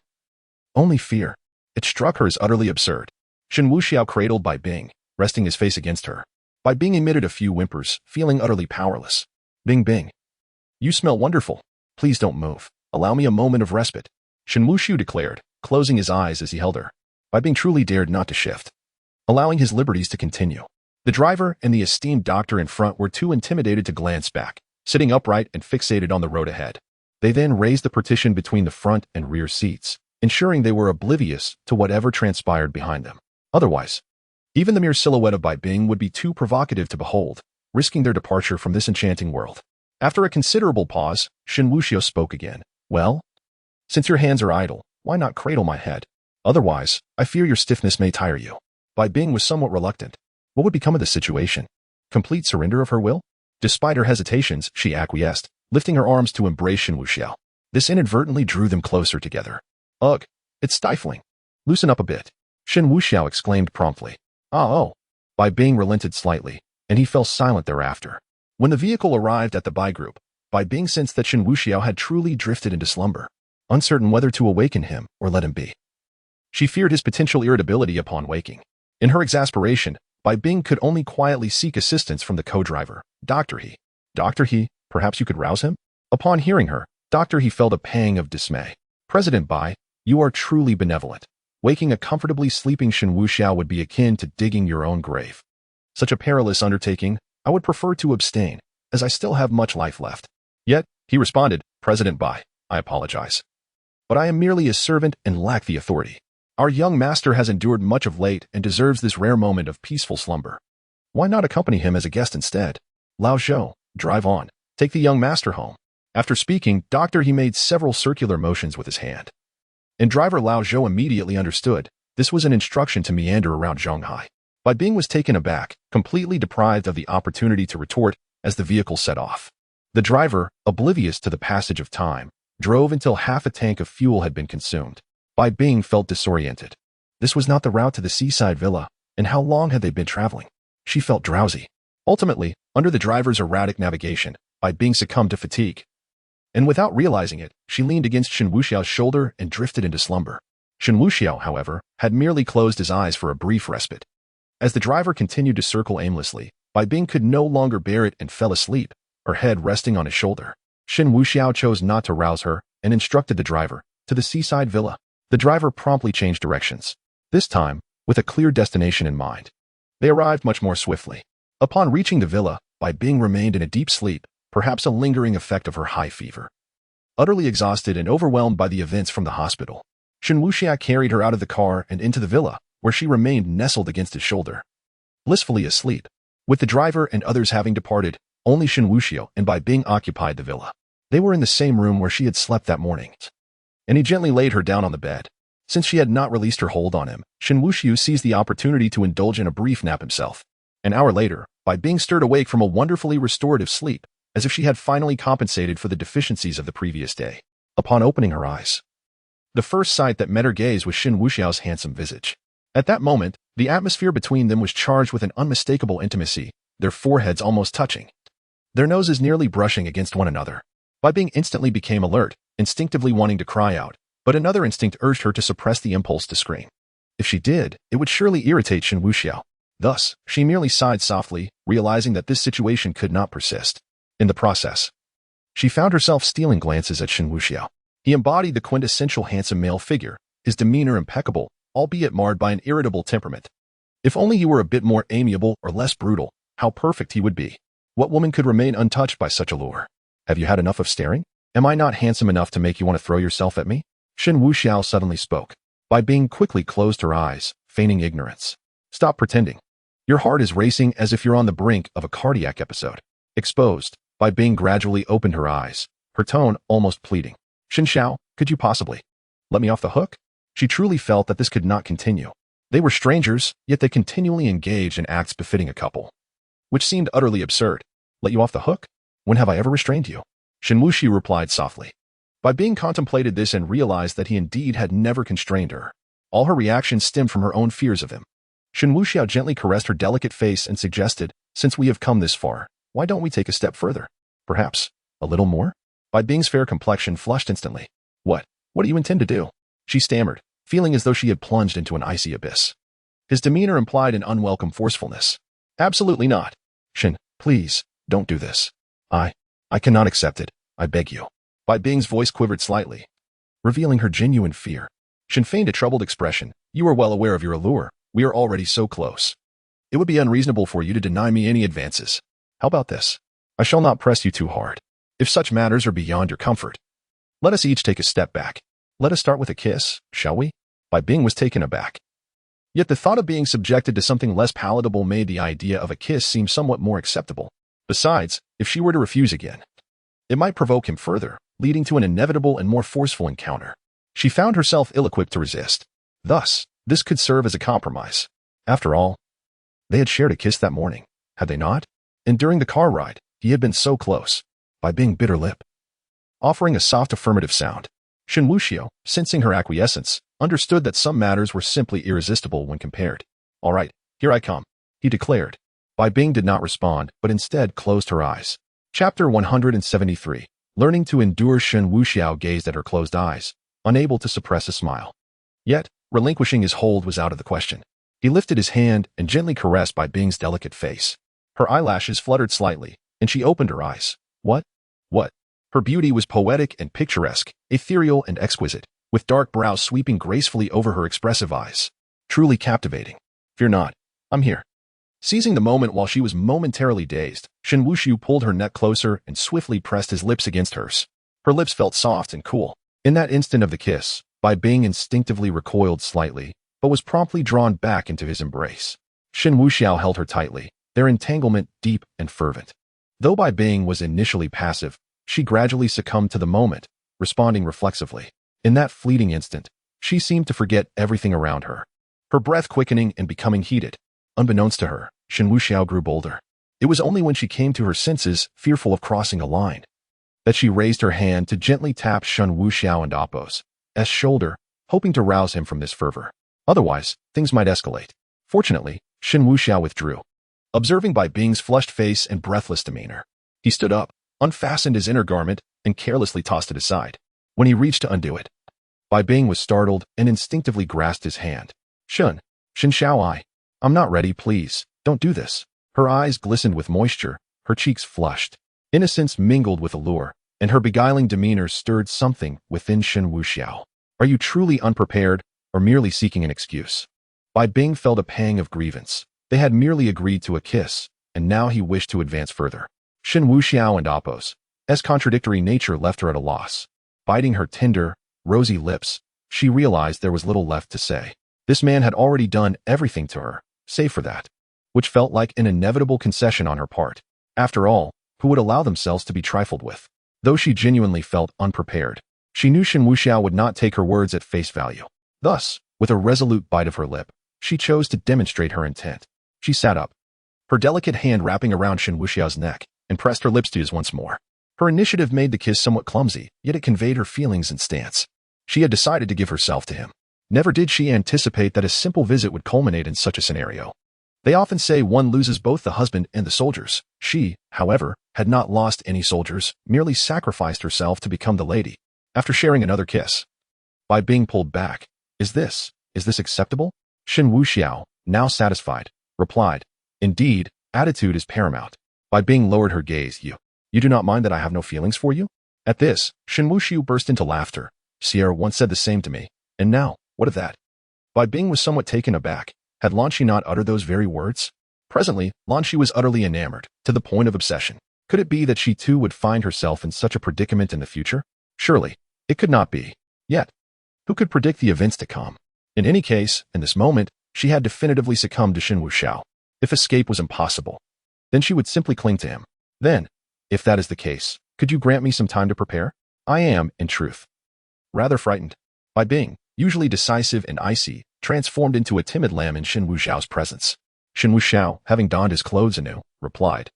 Only fear. It struck her as utterly absurd. Shen Wuxiao cradled Bai Bing, resting his face against her. Bai Bing emitted a few whimpers, feeling utterly powerless. Bing Bing. You smell wonderful. Please don't move. Allow me a moment of respite. Shen Wuxiao declared, closing his eyes as he held her. Bai Bing truly dared not to shift, allowing his liberties to continue. The driver and the esteemed doctor in front were too intimidated to glance back, sitting upright and fixated on the road ahead. They then raised the partition between the front and rear seats, ensuring they were oblivious to whatever transpired behind them. Otherwise, even the mere silhouette of Bai Bing would be too provocative to behold, risking their departure from this enchanting world. After a considerable pause, Shen Wuxiao spoke again. Well, since your hands are idle, why not cradle my head? Otherwise, I fear your stiffness may tire you. Bai Bing was somewhat reluctant. What would become of the situation? Complete surrender of her will? Despite her hesitations, she acquiesced, lifting her arms to embrace Shen Wuxiao. This inadvertently drew them closer together. Ugh, it's stifling. Loosen up a bit. Shen Wuxiao exclaimed promptly. Oh. Bai Bing relented slightly, and he fell silent thereafter. When the vehicle arrived at the Bai group, Bai Bing sensed that Shen Wuxiao had truly drifted into slumber, uncertain whether to awaken him or let him be. She feared his potential irritability upon waking. In her exasperation, Bai Bing could only quietly seek assistance from the co-driver, Dr. He. Dr. He, Perhaps you could rouse him? Upon hearing her, Doctor he felt a pang of dismay. President Bai, you are truly benevolent. Waking a comfortably sleeping Shen Wuxiao would be akin to digging your own grave. Such a perilous undertaking, I would prefer to abstain, as I still have much life left. Yet, he responded, President Bai, I apologize. But I am merely a servant and lack the authority. Our young master has endured much of late and deserves this rare moment of peaceful slumber. Why not accompany him as a guest instead? Lao Zhou, drive on. Take the young master home. After speaking, Doctor he made several circular motions with his hand. And driver Lao Zhou immediately understood. This was an instruction to meander around Zhonghai. Bai Bing was taken aback, completely deprived of the opportunity to retort as the vehicle set off. The driver, oblivious to the passage of time, drove until half a tank of fuel had been consumed. Bai Bing felt disoriented. This was not the route to the seaside villa, and how long had they been traveling? She felt drowsy. Ultimately, under the driver's erratic navigation, Bai Bing succumbed to fatigue. And without realizing it, she leaned against Shen Wuxiao's shoulder and drifted into slumber. Shen Wuxiao, however, had merely closed his eyes for a brief respite. As the driver continued to circle aimlessly, Bai Bing could no longer bear it and fell asleep, her head resting on his shoulder. Shen Wuxiao chose not to rouse her and instructed the driver to the seaside villa. The driver promptly changed directions, this time with a clear destination in mind. They arrived much more swiftly. Upon reaching the villa, Bai Bing remained in a deep sleep, perhaps a lingering effect of her high fever. Utterly exhausted and overwhelmed by the events from the hospital, Shen Wuxiao carried her out of the car and into the villa, where she remained nestled against his shoulder. Blissfully asleep, with the driver and others having departed, only Shen Wuxiao and Bai Bing occupied the villa. They were in the same room where she had slept that morning. And he gently laid her down on the bed. Since she had not released her hold on him, Shen Wuxiao seized the opportunity to indulge in a brief nap himself. An hour later, Bai Bing stirred awake from a wonderfully restorative sleep, as if she had finally compensated for the deficiencies of the previous day. Upon opening her eyes, the first sight that met her gaze was Shen Wuxiao's handsome visage. At that moment, the atmosphere between them was charged with an unmistakable intimacy, their foreheads almost touching, their noses nearly brushing against one another. Bai Bing instantly became alert, instinctively wanting to cry out, but another instinct urged her to suppress the impulse to scream. If she did, it would surely irritate Shen Wuxiao. Thus, she merely sighed softly, realizing that this situation could not persist. In the process, she found herself stealing glances at Shen Wuxiao. He embodied the quintessential handsome male figure, his demeanor impeccable, albeit marred by an irritable temperament. If only he were a bit more amiable or less brutal, how perfect he would be. What woman could remain untouched by such allure? Have you had enough of staring? Am I not handsome enough to make you want to throw yourself at me? Shen Wuxiao suddenly spoke. Bai Bing quickly closed her eyes, feigning ignorance. Stop pretending. Your heart is racing as if you're on the brink of a cardiac episode. Exposed, Bai Bing gradually opened her eyes, her tone almost pleading. Shen Xiao, could you possibly let me off the hook? She truly felt that this could not continue. They were strangers, yet they continually engaged in acts befitting a couple, which seemed utterly absurd. Let you off the hook? When have I ever restrained you? Shen Wuxiao replied softly. Bai Bing contemplated this and realized that he indeed had never constrained her. All her reactions stemmed from her own fears of him. Shen Wuxiao gently caressed her delicate face and suggested, since we have come this far, why don't we take a step further? Perhaps a little more? Bai Bing's fair complexion flushed instantly. What do you intend to do? She stammered, feeling as though she had plunged into an icy abyss. His demeanor implied an unwelcome forcefulness. Absolutely not. Shen, please, don't do this. I cannot accept it, I beg you. Bai Bing's voice quivered slightly, revealing her genuine fear. Shen feigned a troubled expression. You are well aware of your allure. We are already so close. It would be unreasonable for you to deny me any advances. How about this? I shall not press you too hard. If such matters are beyond your comfort, let us each take a step back. Let us start with a kiss, shall we? Bai Bing was taken aback. Yet the thought of being subjected to something less palatable made the idea of a kiss seem somewhat more acceptable. Besides, if she were to refuse again, it might provoke him further, leading to an inevitable and more forceful encounter. She found herself ill-equipped to resist. Thus, this could serve as a compromise. After all, they had shared a kiss that morning, had they not? And during the car ride, he had been so close. Bai Bing bit her lip, offering a soft affirmative sound. Shen Wuxiao, sensing her acquiescence, understood that some matters were simply irresistible when compared. All right, here I come, he declared. Bai Bing did not respond, but instead closed her eyes. Chapter 173. Learning to endure. Shen Wuxiao gazed at her closed eyes, unable to suppress a smile. Yet, relinquishing his hold was out of the question. He lifted his hand and gently caressed Bai Bing's delicate face. Her eyelashes fluttered slightly, and she opened her eyes. What? What? Her beauty was poetic and picturesque, ethereal and exquisite, with dark brows sweeping gracefully over her expressive eyes. Truly captivating. Fear not. I'm here. Seizing the moment while she was momentarily dazed, Shen Wuxiao pulled her neck closer and swiftly pressed his lips against hers. Her lips felt soft and cool. In that instant of the kiss, Bai Bing instinctively recoiled slightly, but was promptly drawn back into his embrace. Shen Wuxiao held her tightly, their entanglement deep and fervent. Though Bai Bing was initially passive, she gradually succumbed to the moment, responding reflexively. In that fleeting instant, she seemed to forget everything around her. Her breath quickening and becoming heated. Unbeknownst to her, Shen Wuxiao grew bolder. It was only when she came to her senses, fearful of crossing a line, that she raised her hand to gently tap Shen Wuxiao and Appo's shoulder, hoping to rouse him from this fervor. Otherwise, things might escalate. Fortunately, Shen Wuxiao withdrew. Observing Bai Bing's flushed face and breathless demeanor, he stood up, unfastened his inner garment, and carelessly tossed it aside. When he reached to undo it, Bai Bing was startled and instinctively grasped his hand. Shen Xiao, I'm not ready, please, don't do this. Her eyes glistened with moisture, her cheeks flushed. Innocence mingled with allure, and her beguiling demeanor stirred something within Shen Wuxiao. Are you truly unprepared, or merely seeking an excuse? Bai Bing felt a pang of grievance. They had merely agreed to a kiss, and now he wished to advance further. Shen Wuxiao and Appo's contradictory nature left her at a loss. Biting her tender, rosy lips, she realized there was little left to say. This man had already done everything to her, save for that, which felt like an inevitable concession on her part. After all, who would allow themselves to be trifled with? Though she genuinely felt unprepared, she knew Shen Wuxiao would not take her words at face value. Thus, with a resolute bite of her lip, she chose to demonstrate her intent. She sat up, her delicate hand wrapping around Shen Wuxiao's neck, and pressed her lips to his once more. Her initiative made the kiss somewhat clumsy, yet it conveyed her feelings and stance. She had decided to give herself to him. Never did she anticipate that a simple visit would culminate in such a scenario. They often say one loses both the husband and the soldiers. She, however, had not lost any soldiers, merely sacrificed herself to become the lady. After sharing another kiss, Bai Bing pulled back. Is this acceptable? Shen Wuxiao, now satisfied, replied. Indeed, attitude is paramount. Bai Bing lowered her gaze. You do not mind that I have no feelings for you? At this, Shen Wuxiao burst into laughter. Sierra once said the same to me. And now, what of that? Bai Bing was somewhat taken aback. Had Lan Shi not uttered those very words? Presently, Lan Shi was utterly enamored, to the point of obsession. Could it be that she too would find herself in such a predicament in the future? Surely, it could not be. Yet, who could predict the events to come? In any case, in this moment, she had definitively succumbed to Shen Wuxiao. If escape was impossible, then she would simply cling to him. Then, if that is the case, could you grant me some time to prepare? I am, in truth, rather frightened. Bai Bing, usually decisive and icy, transformed into a timid lamb in Shen Wuxiao's presence. Shen Wuxiao, having donned his clothes anew, replied,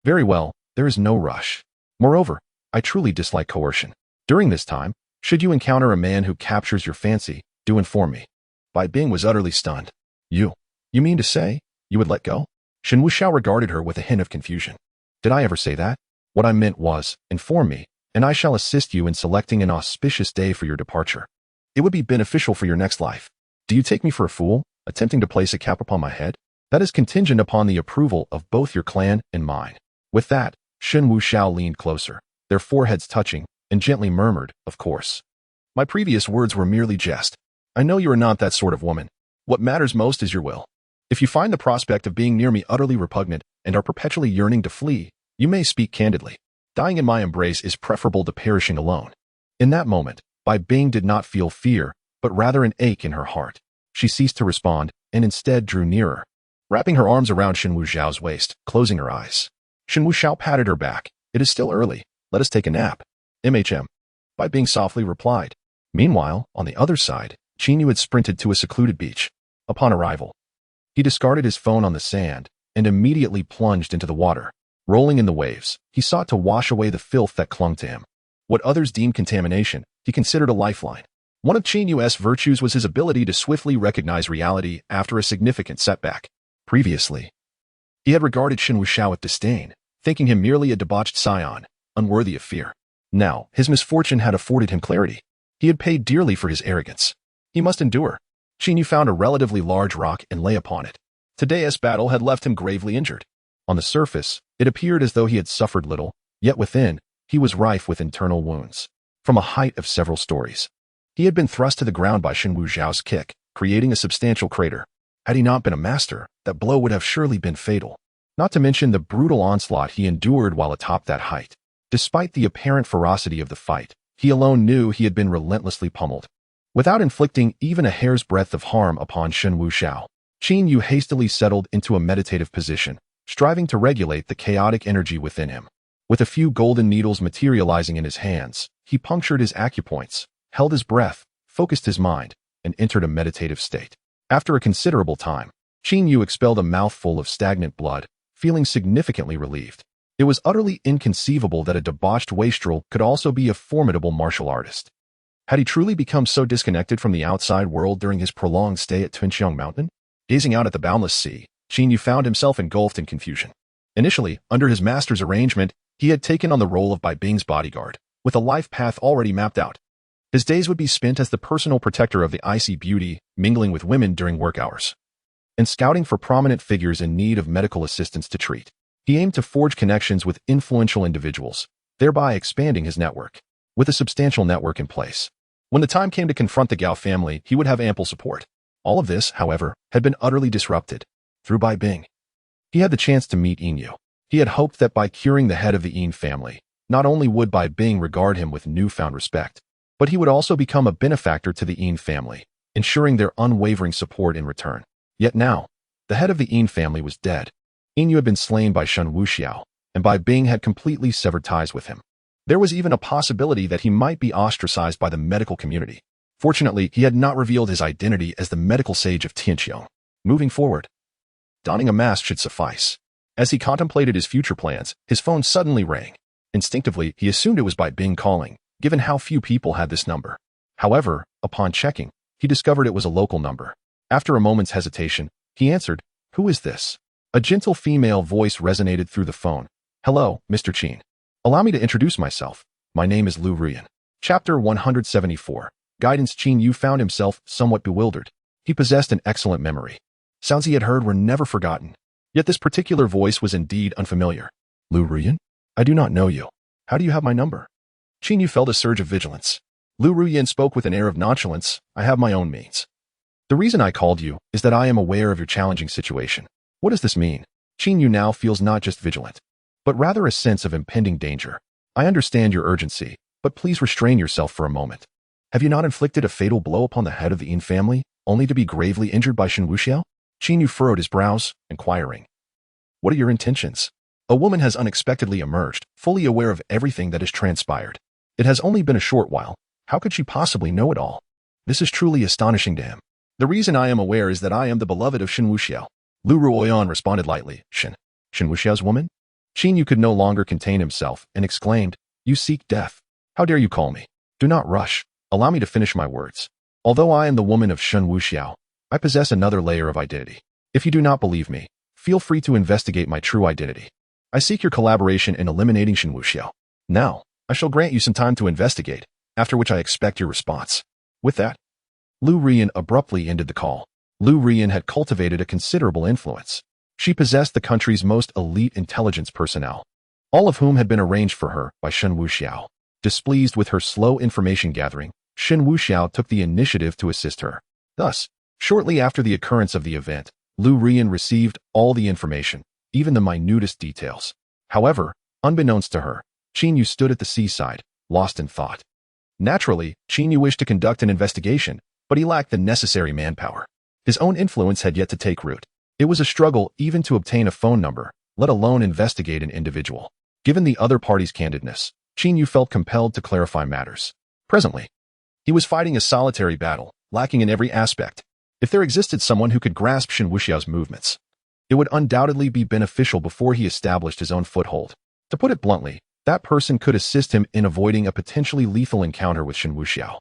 Very well, there is no rush. Moreover, I truly dislike coercion. During this time, should you encounter a man who captures your fancy, do inform me. Bai Bing was utterly stunned. You mean to say, you would let go? Shen Wuxiao regarded her with a hint of confusion. Did I ever say that? What I meant was, inform me, and I shall assist you in selecting an auspicious day for your departure. It would be beneficial for your next life. Do you take me for a fool, attempting to place a cap upon my head? That is contingent upon the approval of both your clan and mine. With that, Shen Wuxiao leaned closer, their foreheads touching, and gently murmured, Of course. My previous words were merely jest. I know you are not that sort of woman. What matters most is your will. If you find the prospect of being near me utterly repugnant and are perpetually yearning to flee, you may speak candidly. Dying in my embrace is preferable to perishing alone. In that moment, Bai Bing did not feel fear, but rather an ache in her heart. She ceased to respond, and instead drew nearer, wrapping her arms around Shen Wuxiao's waist, closing her eyes. Shen Wuxiao patted her back. It is still early. Let us take a nap. Bai Bing softly replied. Meanwhile, on the other side, Qinyu had sprinted to a secluded beach. Upon arrival, he discarded his phone on the sand and immediately plunged into the water. Rolling in the waves, he sought to wash away the filth that clung to him. What others deemed contamination, he considered a lifeline. One of Qinyu's virtues was his ability to swiftly recognize reality after a significant setback. Previously, he had regarded Shen Wuxiao with disdain, thinking him merely a debauched scion, unworthy of fear. Now, his misfortune had afforded him clarity. He had paid dearly for his arrogance. He must endure. Qinyu found a relatively large rock and lay upon it. Today's battle had left him gravely injured. On the surface, it appeared as though he had suffered little, yet within, he was rife with internal wounds. From a height of several stories, he had been thrust to the ground by Shen Wuxiao's kick, creating a substantial crater. Had he not been a master, that blow would have surely been fatal. Not to mention the brutal onslaught he endured while atop that height. Despite the apparent ferocity of the fight, he alone knew he had been relentlessly pummeled. Without inflicting even a hair's breadth of harm upon Shen Wuxiao, Qin Yu hastily settled into a meditative position, striving to regulate the chaotic energy within him. With a few golden needles materializing in his hands, he punctured his acupoints, held his breath, focused his mind, and entered a meditative state. After a considerable time, Qin Yu expelled a mouthful of stagnant blood, feeling significantly relieved. It was utterly inconceivable that a debauched wastrel could also be a formidable martial artist. Had he truly become so disconnected from the outside world during his prolonged stay at Tunxiang Mountain? Gazing out at the boundless sea, Qin Yu found himself engulfed in confusion. Initially, under his master's arrangement, he had taken on the role of Bai Bing's bodyguard, with a life path already mapped out. His days would be spent as the personal protector of the icy beauty, mingling with women during work hours, and scouting for prominent figures in need of medical assistance to treat. He aimed to forge connections with influential individuals, thereby expanding his network. With a substantial network in place, when the time came to confront the Gao family, he would have ample support. All of this, however, had been utterly disrupted. Through Bai Bing, he had the chance to meet Yin Yu. He had hoped that by curing the head of the Yin family, not only would Bai Bing regard him with newfound respect, but he would also become a benefactor to the Yin family, ensuring their unwavering support in return. Yet now, the head of the Yin family was dead. Yin Yu had been slain by Shen Wuxiao, and Bai Bing had completely severed ties with him. There was even a possibility that he might be ostracized by the medical community. Fortunately, he had not revealed his identity as the medical sage of Tianqiang. Moving forward, donning a mask should suffice. As he contemplated his future plans, his phone suddenly rang. Instinctively, he assumed it was Bai Bing calling, given how few people had this number. However, upon checking, he discovered it was a local number. After a moment's hesitation, he answered, "Who is this?" A gentle female voice resonated through the phone. "Hello, Mr. Qin. Allow me to introduce myself. My name is Lu Ruyan." Chapter 174. Guidance. Qin Yu found himself somewhat bewildered. He possessed an excellent memory. Sounds he had heard were never forgotten. Yet this particular voice was indeed unfamiliar. "Lu Ruyan? I do not know you. How do you have my number?" Qin Yu felt a surge of vigilance. Lu Ruyan spoke with an air of nonchalance. "I have my own means. The reason I called you is that I am aware of your challenging situation." What does this mean? Qin Yu now feels not just vigilant, but rather a sense of impending danger. "I understand your urgency, but please restrain yourself for a moment. Have you not inflicted a fatal blow upon the head of the Yin family, only to be gravely injured by Shen Wuxiao?" Qin Yu furrowed his brows, inquiring, "What are your intentions?" A woman has unexpectedly emerged, fully aware of everything that has transpired. It has only been a short while. How could she possibly know it all? This is truly astonishing to him. "The reason I am aware is that I am the beloved of Shen Wuxiao." Lu Ruoyan responded lightly. Shen Wuxiao's woman?" Qin Yu could no longer contain himself and exclaimed, "You seek death. How dare you call me? Do not rush. Allow me to finish my words. Although I am the woman of Shen Wuxiao, I possess another layer of identity. If you do not believe me, feel free to investigate my true identity. I seek your collaboration in eliminating Shen Wuxiao. Now, I shall grant you some time to investigate, after which I expect your response." With that, Lu Ruyan abruptly ended the call. Lu Ruyan had cultivated a considerable influence. She possessed the country's most elite intelligence personnel, all of whom had been arranged for her by Shen Wuxiao. Displeased with her slow information gathering, Shen Wuxiao took the initiative to assist her. Thus, shortly after the occurrence of the event, Lu Ruyan received all the information, even the minutest details. However, unbeknownst to her, Qin Yu stood at the seaside, lost in thought. Naturally, Qin Yu wished to conduct an investigation, but he lacked the necessary manpower. His own influence had yet to take root. It was a struggle even to obtain a phone number, let alone investigate an individual. Given the other party's candidness, Qin Yu felt compelled to clarify matters. Presently, he was fighting a solitary battle, lacking in every aspect. If there existed someone who could grasp Shen Wuxiao's movements, it would undoubtedly be beneficial before he established his own foothold. To put it bluntly, that person could assist him in avoiding a potentially lethal encounter with Shen Wuxiao.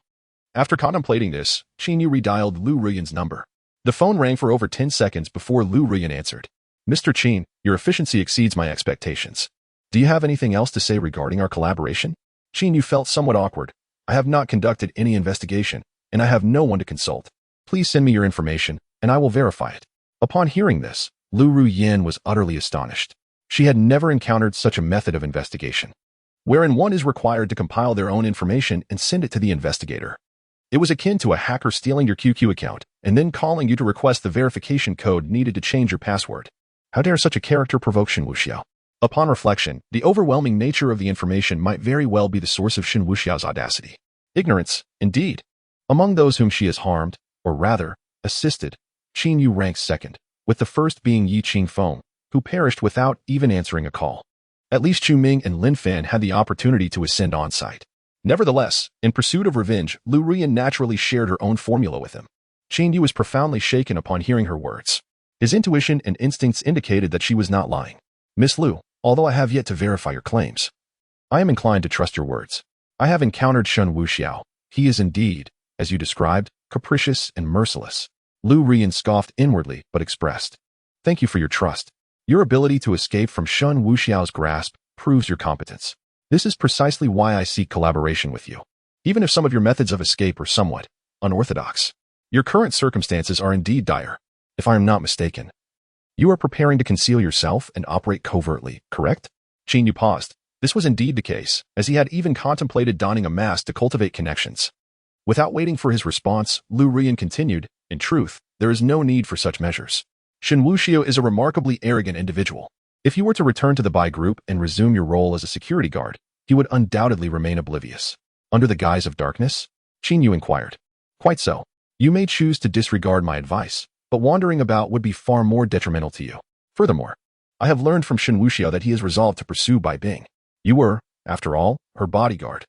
After contemplating this, Qin Yu redialed Lu Ruyan's number. The phone rang for over 10 seconds before Lu Ruyan answered. "Mr. Qin, your efficiency exceeds my expectations. Do you have anything else to say regarding our collaboration?" Qin Yu felt somewhat awkward. "I have not conducted any investigation, and I have no one to consult. Please send me your information, and I will verify it." Upon hearing this, Lu Ruyan was utterly astonished. She had never encountered such a method of investigation. wherein one is required to compile their own information and send it to the investigator. It was akin to a hacker stealing your QQ account and then calling you to request the verification code needed to change your password. How dare such a character provoke Shen Wuxiao? Upon reflection, the overwhelming nature of the information might very well be the source of Shen Wuxiao's audacity. Ignorance, indeed. Among those whom she has harmed, or rather, assisted, Qin Yu ranks second, with the first being Yi Qingfeng, who perished without even answering a call. At least Chu Ming and Lin Fan had the opportunity to ascend on-site. Nevertheless, in pursuit of revenge, Lu Ruyan naturally shared her own formula with him. Qin Yu was profoundly shaken upon hearing her words. His intuition and instincts indicated that she was not lying. Miss Lu, although I have yet to verify your claims, I am inclined to trust your words. I have encountered Shen Wuxiao. He is indeed, as you described, capricious and merciless. Lu Ruyan scoffed inwardly but expressed, "Thank you for your trust. Your ability to escape from Shen Wuxiao's grasp proves your competence. This is precisely why I seek collaboration with you, even if some of your methods of escape are somewhat unorthodox. Your current circumstances are indeed dire. If I am not mistaken, you are preparing to conceal yourself and operate covertly, correct?" Qin Yu paused. This was indeed the case, as he had even contemplated donning a mask to cultivate connections. Without waiting for his response, Lu Ruyan continued, "In truth, there is no need for such measures. Shen Wuxiao is a remarkably arrogant individual. If you were to return to the Bai group and resume your role as a security guard, he would undoubtedly remain oblivious." "Under the guise of darkness?" Qin Yu inquired. "Quite so. You may choose to disregard my advice, but wandering about would be far more detrimental to you. Furthermore, I have learned from Shen Wuxiao that he is resolved to pursue Bai Bing. You were, after all, her bodyguard.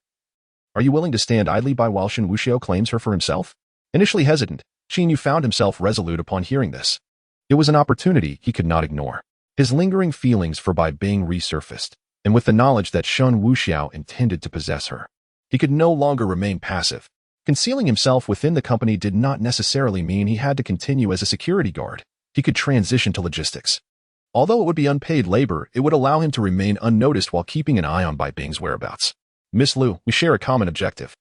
Are you willing to stand idly by while Shen Wuxiao claims her for himself?" Initially hesitant, Qin Yu found himself resolute upon hearing this. It was an opportunity he could not ignore. His lingering feelings for Bai Bing resurfaced, and with the knowledge that Shen Wuxiao intended to possess her, he could no longer remain passive. Concealing himself within the company did not necessarily mean he had to continue as a security guard. He could transition to logistics. Although it would be unpaid labor, it would allow him to remain unnoticed while keeping an eye on Bai Bing's whereabouts. "Miss Lu, we share a common objective.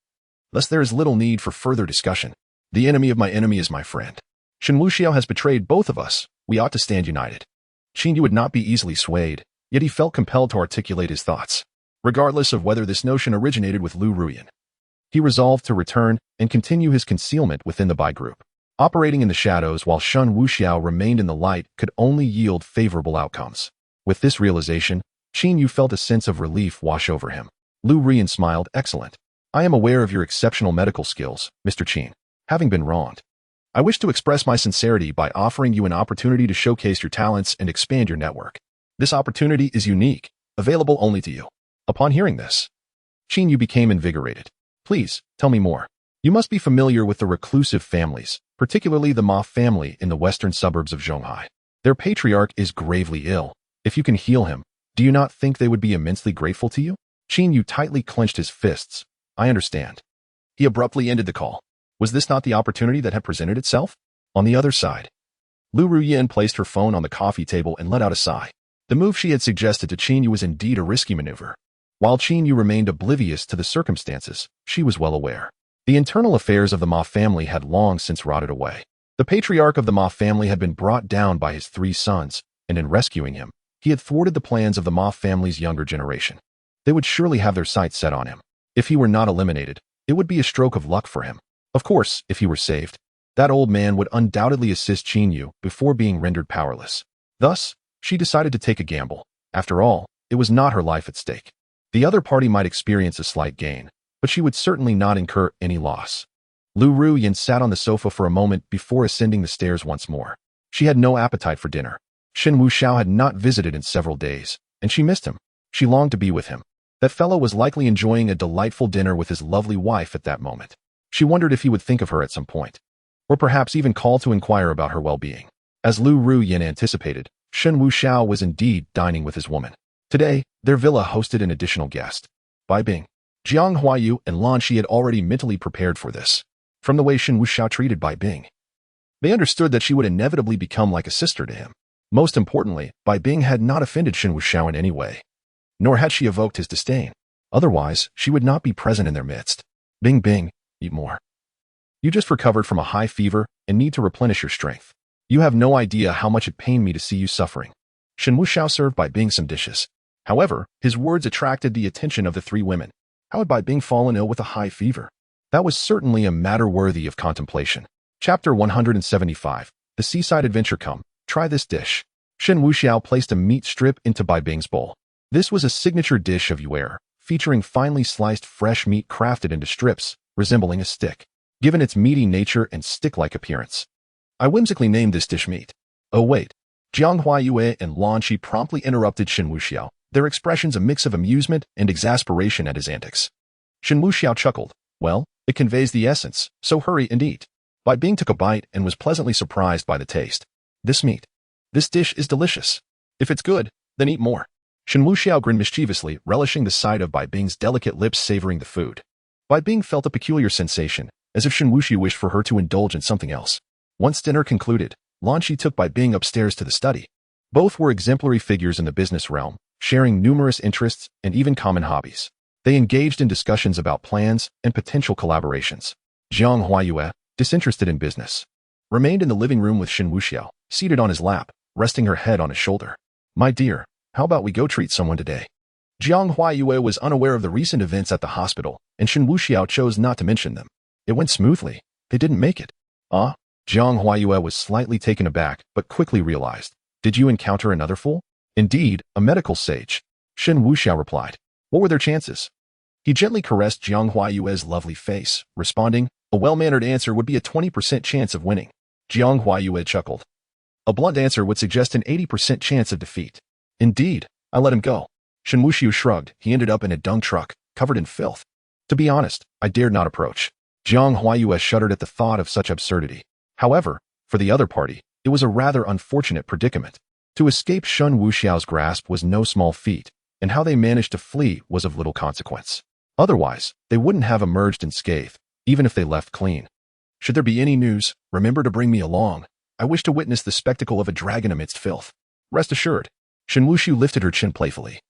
Thus there is little need for further discussion. The enemy of my enemy is my friend. Shen Wuxiao has betrayed both of us. We ought to stand united." Qin Yu would not be easily swayed, yet he felt compelled to articulate his thoughts, regardless of whether this notion originated with Lu Ruyan. He resolved to return and continue his concealment within the Bai group. Operating in the shadows while Shen Wuxiao remained in the light could only yield favorable outcomes. With this realization, Qin Yu felt a sense of relief wash over him. Lu Ruyan smiled. "Excellent. I am aware of your exceptional medical skills, Mr. Qin. Having been wronged, I wish to express my sincerity by offering you an opportunity to showcase your talents and expand your network. This opportunity is unique, available only to you." Upon hearing this, Qin Yu became invigorated. "Please, tell me more. You must be familiar with the reclusive families, particularly the Ma family in the western suburbs of Zhonghai. Their patriarch is gravely ill. If you can heal him, do you not think they would be immensely grateful to you?" Qin Yu tightly clenched his fists. "I understand." He abruptly ended the call. Was this not the opportunity that had presented itself? On the other side, Lu Ruyan placed her phone on the coffee table and let out a sigh. The move she had suggested to Qin Yu was indeed a risky maneuver. While Qin Yu remained oblivious to the circumstances, she was well aware. The internal affairs of the Ma family had long since rotted away. The patriarch of the Ma family had been brought down by his 3 sons, and in rescuing him, he had thwarted the plans of the Ma family's younger generation. They would surely have their sights set on him. If he were not eliminated, it would be a stroke of luck for him. Of course, if he were saved, that old man would undoubtedly assist Qin Yu before being rendered powerless. Thus, she decided to take a gamble. After all, it was not her life at stake. The other party might experience a slight gain, but she would certainly not incur any loss. Lu Ruyan sat on the sofa for a moment before ascending the stairs once more. She had no appetite for dinner. Shen Wuxiao had not visited in several days, and she missed him. She longed to be with him. That fellow was likely enjoying a delightful dinner with his lovely wife at that moment. She wondered if he would think of her at some point, or perhaps even call to inquire about her well-being. As Lu Ruyan anticipated, Shen Wuxiao was indeed dining with his woman. Today, their villa hosted an additional guest, Bai Bing. Jiang Huayu and Lan Shi had already mentally prepared for this. From the way Shen Wuxiao treated Bai Bing, they understood that she would inevitably become like a sister to him. Most importantly, Bai Bing had not offended Shen Wuxiao in any way, nor had she evoked his disdain. Otherwise, she would not be present in their midst. "Bing Bing, eat more. You just recovered from a high fever and need to replenish your strength. You have no idea how much it pained me to see you suffering." Shen Wuxiao served Bai Bing some dishes. However, his words attracted the attention of the three women. How had Bai Bing fallen ill with a high fever? That was certainly a matter worthy of contemplation. Chapter 175. The Seaside Adventure. Come, try this dish. Shen Wuxiao placed a meat strip into Bai Bing's bowl. This was a signature dish of Yuer, featuring finely sliced fresh meat crafted into strips, resembling a stick, given its meaty nature and stick-like appearance. I whimsically named this dish meat. Oh wait. Jiang Huayue and Lan Shi promptly interrupted Shen Wuxiao, their expressions a mix of amusement and exasperation at his antics. Shen Wuxiao chuckled. Well, it conveys the essence, so hurry and eat. Bai Bing took a bite and was pleasantly surprised by the taste. This dish is delicious. If it's good, then eat more. Shen Wuxiao grinned mischievously, relishing the sight of Bai Bing's delicate lips savoring the food. Bai Bing felt a peculiar sensation, as if Shen Wuxiao wished for her to indulge in something else. Once dinner concluded, Lan Shi took Bai Bing upstairs to the study. Both were exemplary figures in the business realm, sharing numerous interests and even common hobbies. They engaged in discussions about plans and potential collaborations. Jiang Huayue, disinterested in business, remained in the living room with Shen Wuxiao, seated on his lap, resting her head on his shoulder. My dear, how about we go treat someone today? Jiang Huayue was unaware of the recent events at the hospital, and Shen Wuxiao chose not to mention them. It went smoothly. They didn't make it. Jiang Huayue was slightly taken aback, but quickly realized. Did you encounter another fool? Indeed, a medical sage. Shen Wuxiao replied. What were their chances? He gently caressed Jiang Huayue's lovely face, responding, a well-mannered answer would be a 20% chance of winning. Jiang Huayue chuckled. A blunt answer would suggest an 80% chance of defeat. Indeed, I let him go. Shen Wuxiao shrugged. He ended up in a dung truck, covered in filth. To be honest, I dared not approach. Jiang Huayue shuddered at the thought of such absurdity. However, for the other party, it was a rather unfortunate predicament. To escape Shen Wuxiao's grasp was no small feat, and how they managed to flee was of little consequence. Otherwise, they wouldn't have emerged unscathed, even if they left clean. Should there be any news, remember to bring me along. I wish to witness the spectacle of a dragon amidst filth. Rest assured. Shen Wuxiao lifted her chin playfully.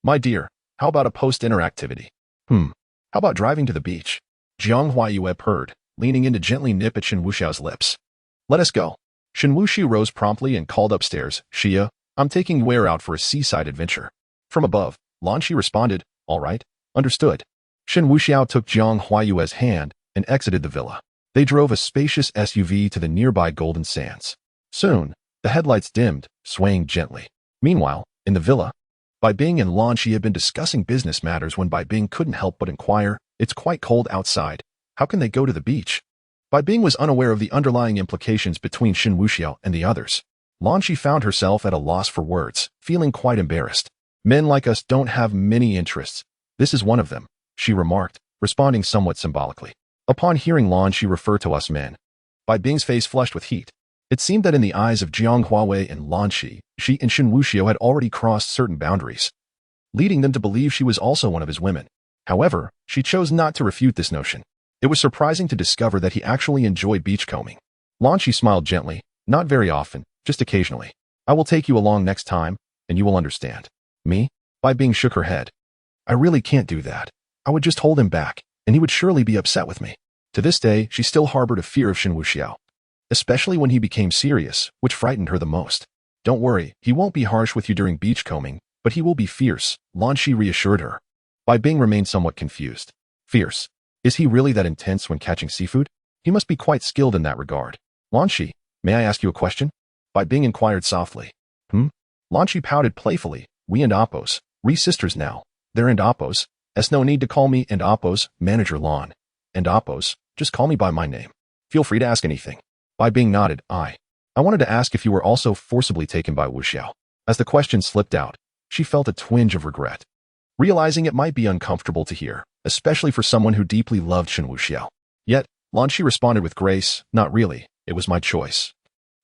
My dear, how about a post-dinner activity? How about driving to the beach? Jiang Huayue purred, leaning in to gently nip at Shen Wuxiao's lips. Let us go. Shen Wuxiao rose promptly and called upstairs, Xia, I'm taking Yuer out for a seaside adventure. From above, Lan Shi responded, all right, understood. Shen Wuxiao took Jiang Huayue's hand and exited the villa. They drove a spacious SUV to the nearby Golden Sands. Soon, the headlights dimmed, swaying gently. Meanwhile, in the villa, Bai Bing and Lan Shi had been discussing business matters when Bai Bing couldn't help but inquire, it's quite cold outside. How can they go to the beach? Bai Bing was unaware of the underlying implications between Shen Wuxiao and the others. Lan Shi found herself at a loss for words, feeling quite embarrassed. Men like us don't have many interests. This is one of them, she remarked, responding somewhat symbolically. Upon hearing Lan Shi refer to us men, Bai Bing's face flushed with heat. It seemed that in the eyes of Jiang Huayue and Lan Shi, she and Shen Wuxiao had already crossed certain boundaries, leading them to believe she was also one of his women. However, she chose not to refute this notion. It was surprising to discover that he actually enjoyed beachcombing. Lan Shi smiled gently, not very often, just occasionally. I will take you along next time, and you will understand. Me? Bai Bing shook her head. I really can't do that. I would just hold him back, and he would surely be upset with me. To this day, she still harbored a fear of Shen Wuxiao, especially when he became serious, which frightened her the most. Don't worry, he won't be harsh with you during beachcombing, but he will be fierce, Lan Shi reassured her. Bai Bing remained somewhat confused. Fierce? Is he really that intense when catching seafood? He must be quite skilled in that regard. Lan Shi, may I ask you a question? Bai Bing inquired softly. Lan Shi pouted playfully. We and Oppos, we sisters now. They're and Oppos. Es no need to call me and Oppos, Manager Lan. And Oppos, just call me by my name. Feel free to ask anything. Bai Bing nodded. I wanted to ask if you were also forcibly taken by Wuxiao. As the question slipped out, she felt a twinge of regret, realizing it might be uncomfortable to hear, especially for someone who deeply loved Shen Wuxiao. Yet, Lan Shi responded with grace, not really, it was my choice.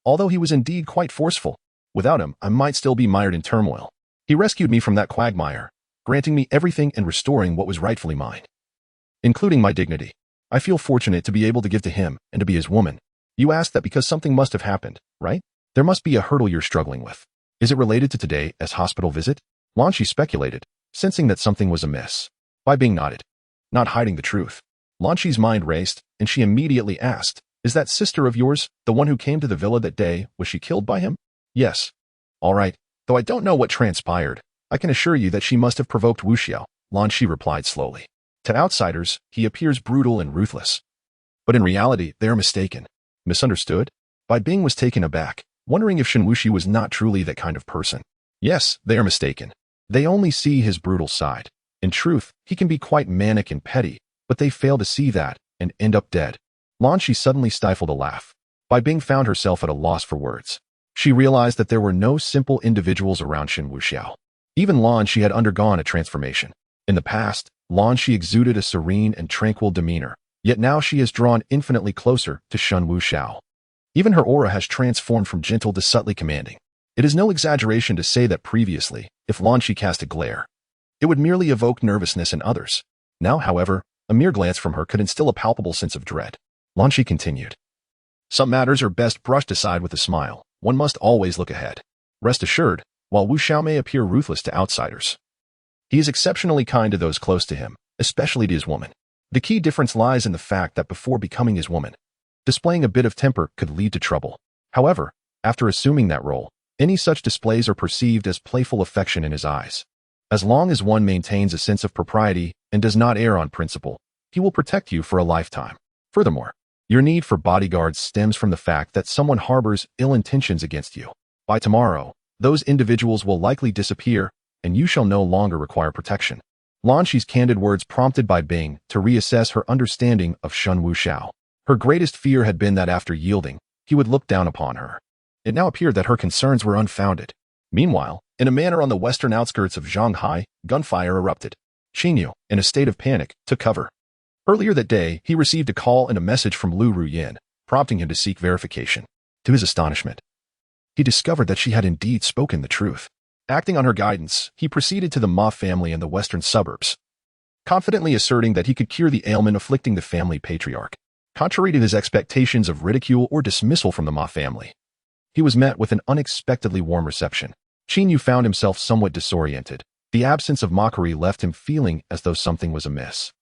Although he was indeed quite forceful, without him I might still be mired in turmoil. He rescued me from that quagmire, granting me everything and restoring what was rightfully mine, including my dignity. I feel fortunate to be able to give to him and to be his woman. You asked that because something must have happened, right? There must be a hurdle you're struggling with. Is it related to today's hospital visit? Lan Shi speculated, sensing that something was amiss. Bai Bing nodded, not hiding the truth. Lan Shi's mind raced, and she immediately asked, is that sister of yours, the one who came to the villa that day, was she killed by him? Yes. All right, though I don't know what transpired. I can assure you that she must have provoked Wuxiao, Lan Shi replied slowly. To outsiders, he appears brutal and ruthless. But in reality, they are mistaken. Misunderstood? Bai Bing was taken aback, wondering if Shen Wuxiao was not truly that kind of person. Yes, they are mistaken. They only see his brutal side. In truth, he can be quite manic and petty, but they fail to see that and end up dead. Lan Shi suddenly stifled a laugh. Bai Bing found herself at a loss for words. She realized that there were no simple individuals around Shen Wuxiao. Even Lan Shi had undergone a transformation. In the past, Lan Shi exuded a serene and tranquil demeanor, yet now she is drawn infinitely closer to Shen Wuxiao. Even her aura has transformed from gentle to subtly commanding. It is no exaggeration to say that previously, if Lan Shi cast a glare, it would merely evoke nervousness in others. Now, however, a mere glance from her could instill a palpable sense of dread. Lan Shi continued. Some matters are best brushed aside with a smile. One must always look ahead. Rest assured, while Wuxiao may appear ruthless to outsiders, he is exceptionally kind to those close to him, especially to his woman. The key difference lies in the fact that before becoming his woman, displaying a bit of temper could lead to trouble. However, after assuming that role, any such displays are perceived as playful affection in his eyes. As long as one maintains a sense of propriety and does not err on principle, he will protect you for a lifetime. Furthermore, your need for bodyguards stems from the fact that someone harbors ill intentions against you. By tomorrow, those individuals will likely disappear, and you shall no longer require protection. Lan Shi's candid words prompted Bai Bing to reassess her understanding of Shen Wuxiao. Her greatest fear had been that after yielding, he would look down upon her. It now appeared that her concerns were unfounded. Meanwhile, in a manor on the western outskirts of Shanghai, gunfire erupted. Qingyu, in a state of panic, took cover. Earlier that day, he received a call and a message from Lu Ruyin, prompting him to seek verification. To his astonishment, he discovered that she had indeed spoken the truth. Acting on her guidance, he proceeded to the Ma family in the western suburbs, confidently asserting that he could cure the ailment afflicting the family patriarch. Contrary to his expectations of ridicule or dismissal from the Ma family, he was met with an unexpectedly warm reception. Qingyu found himself somewhat disoriented. The absence of mockery left him feeling as though something was amiss.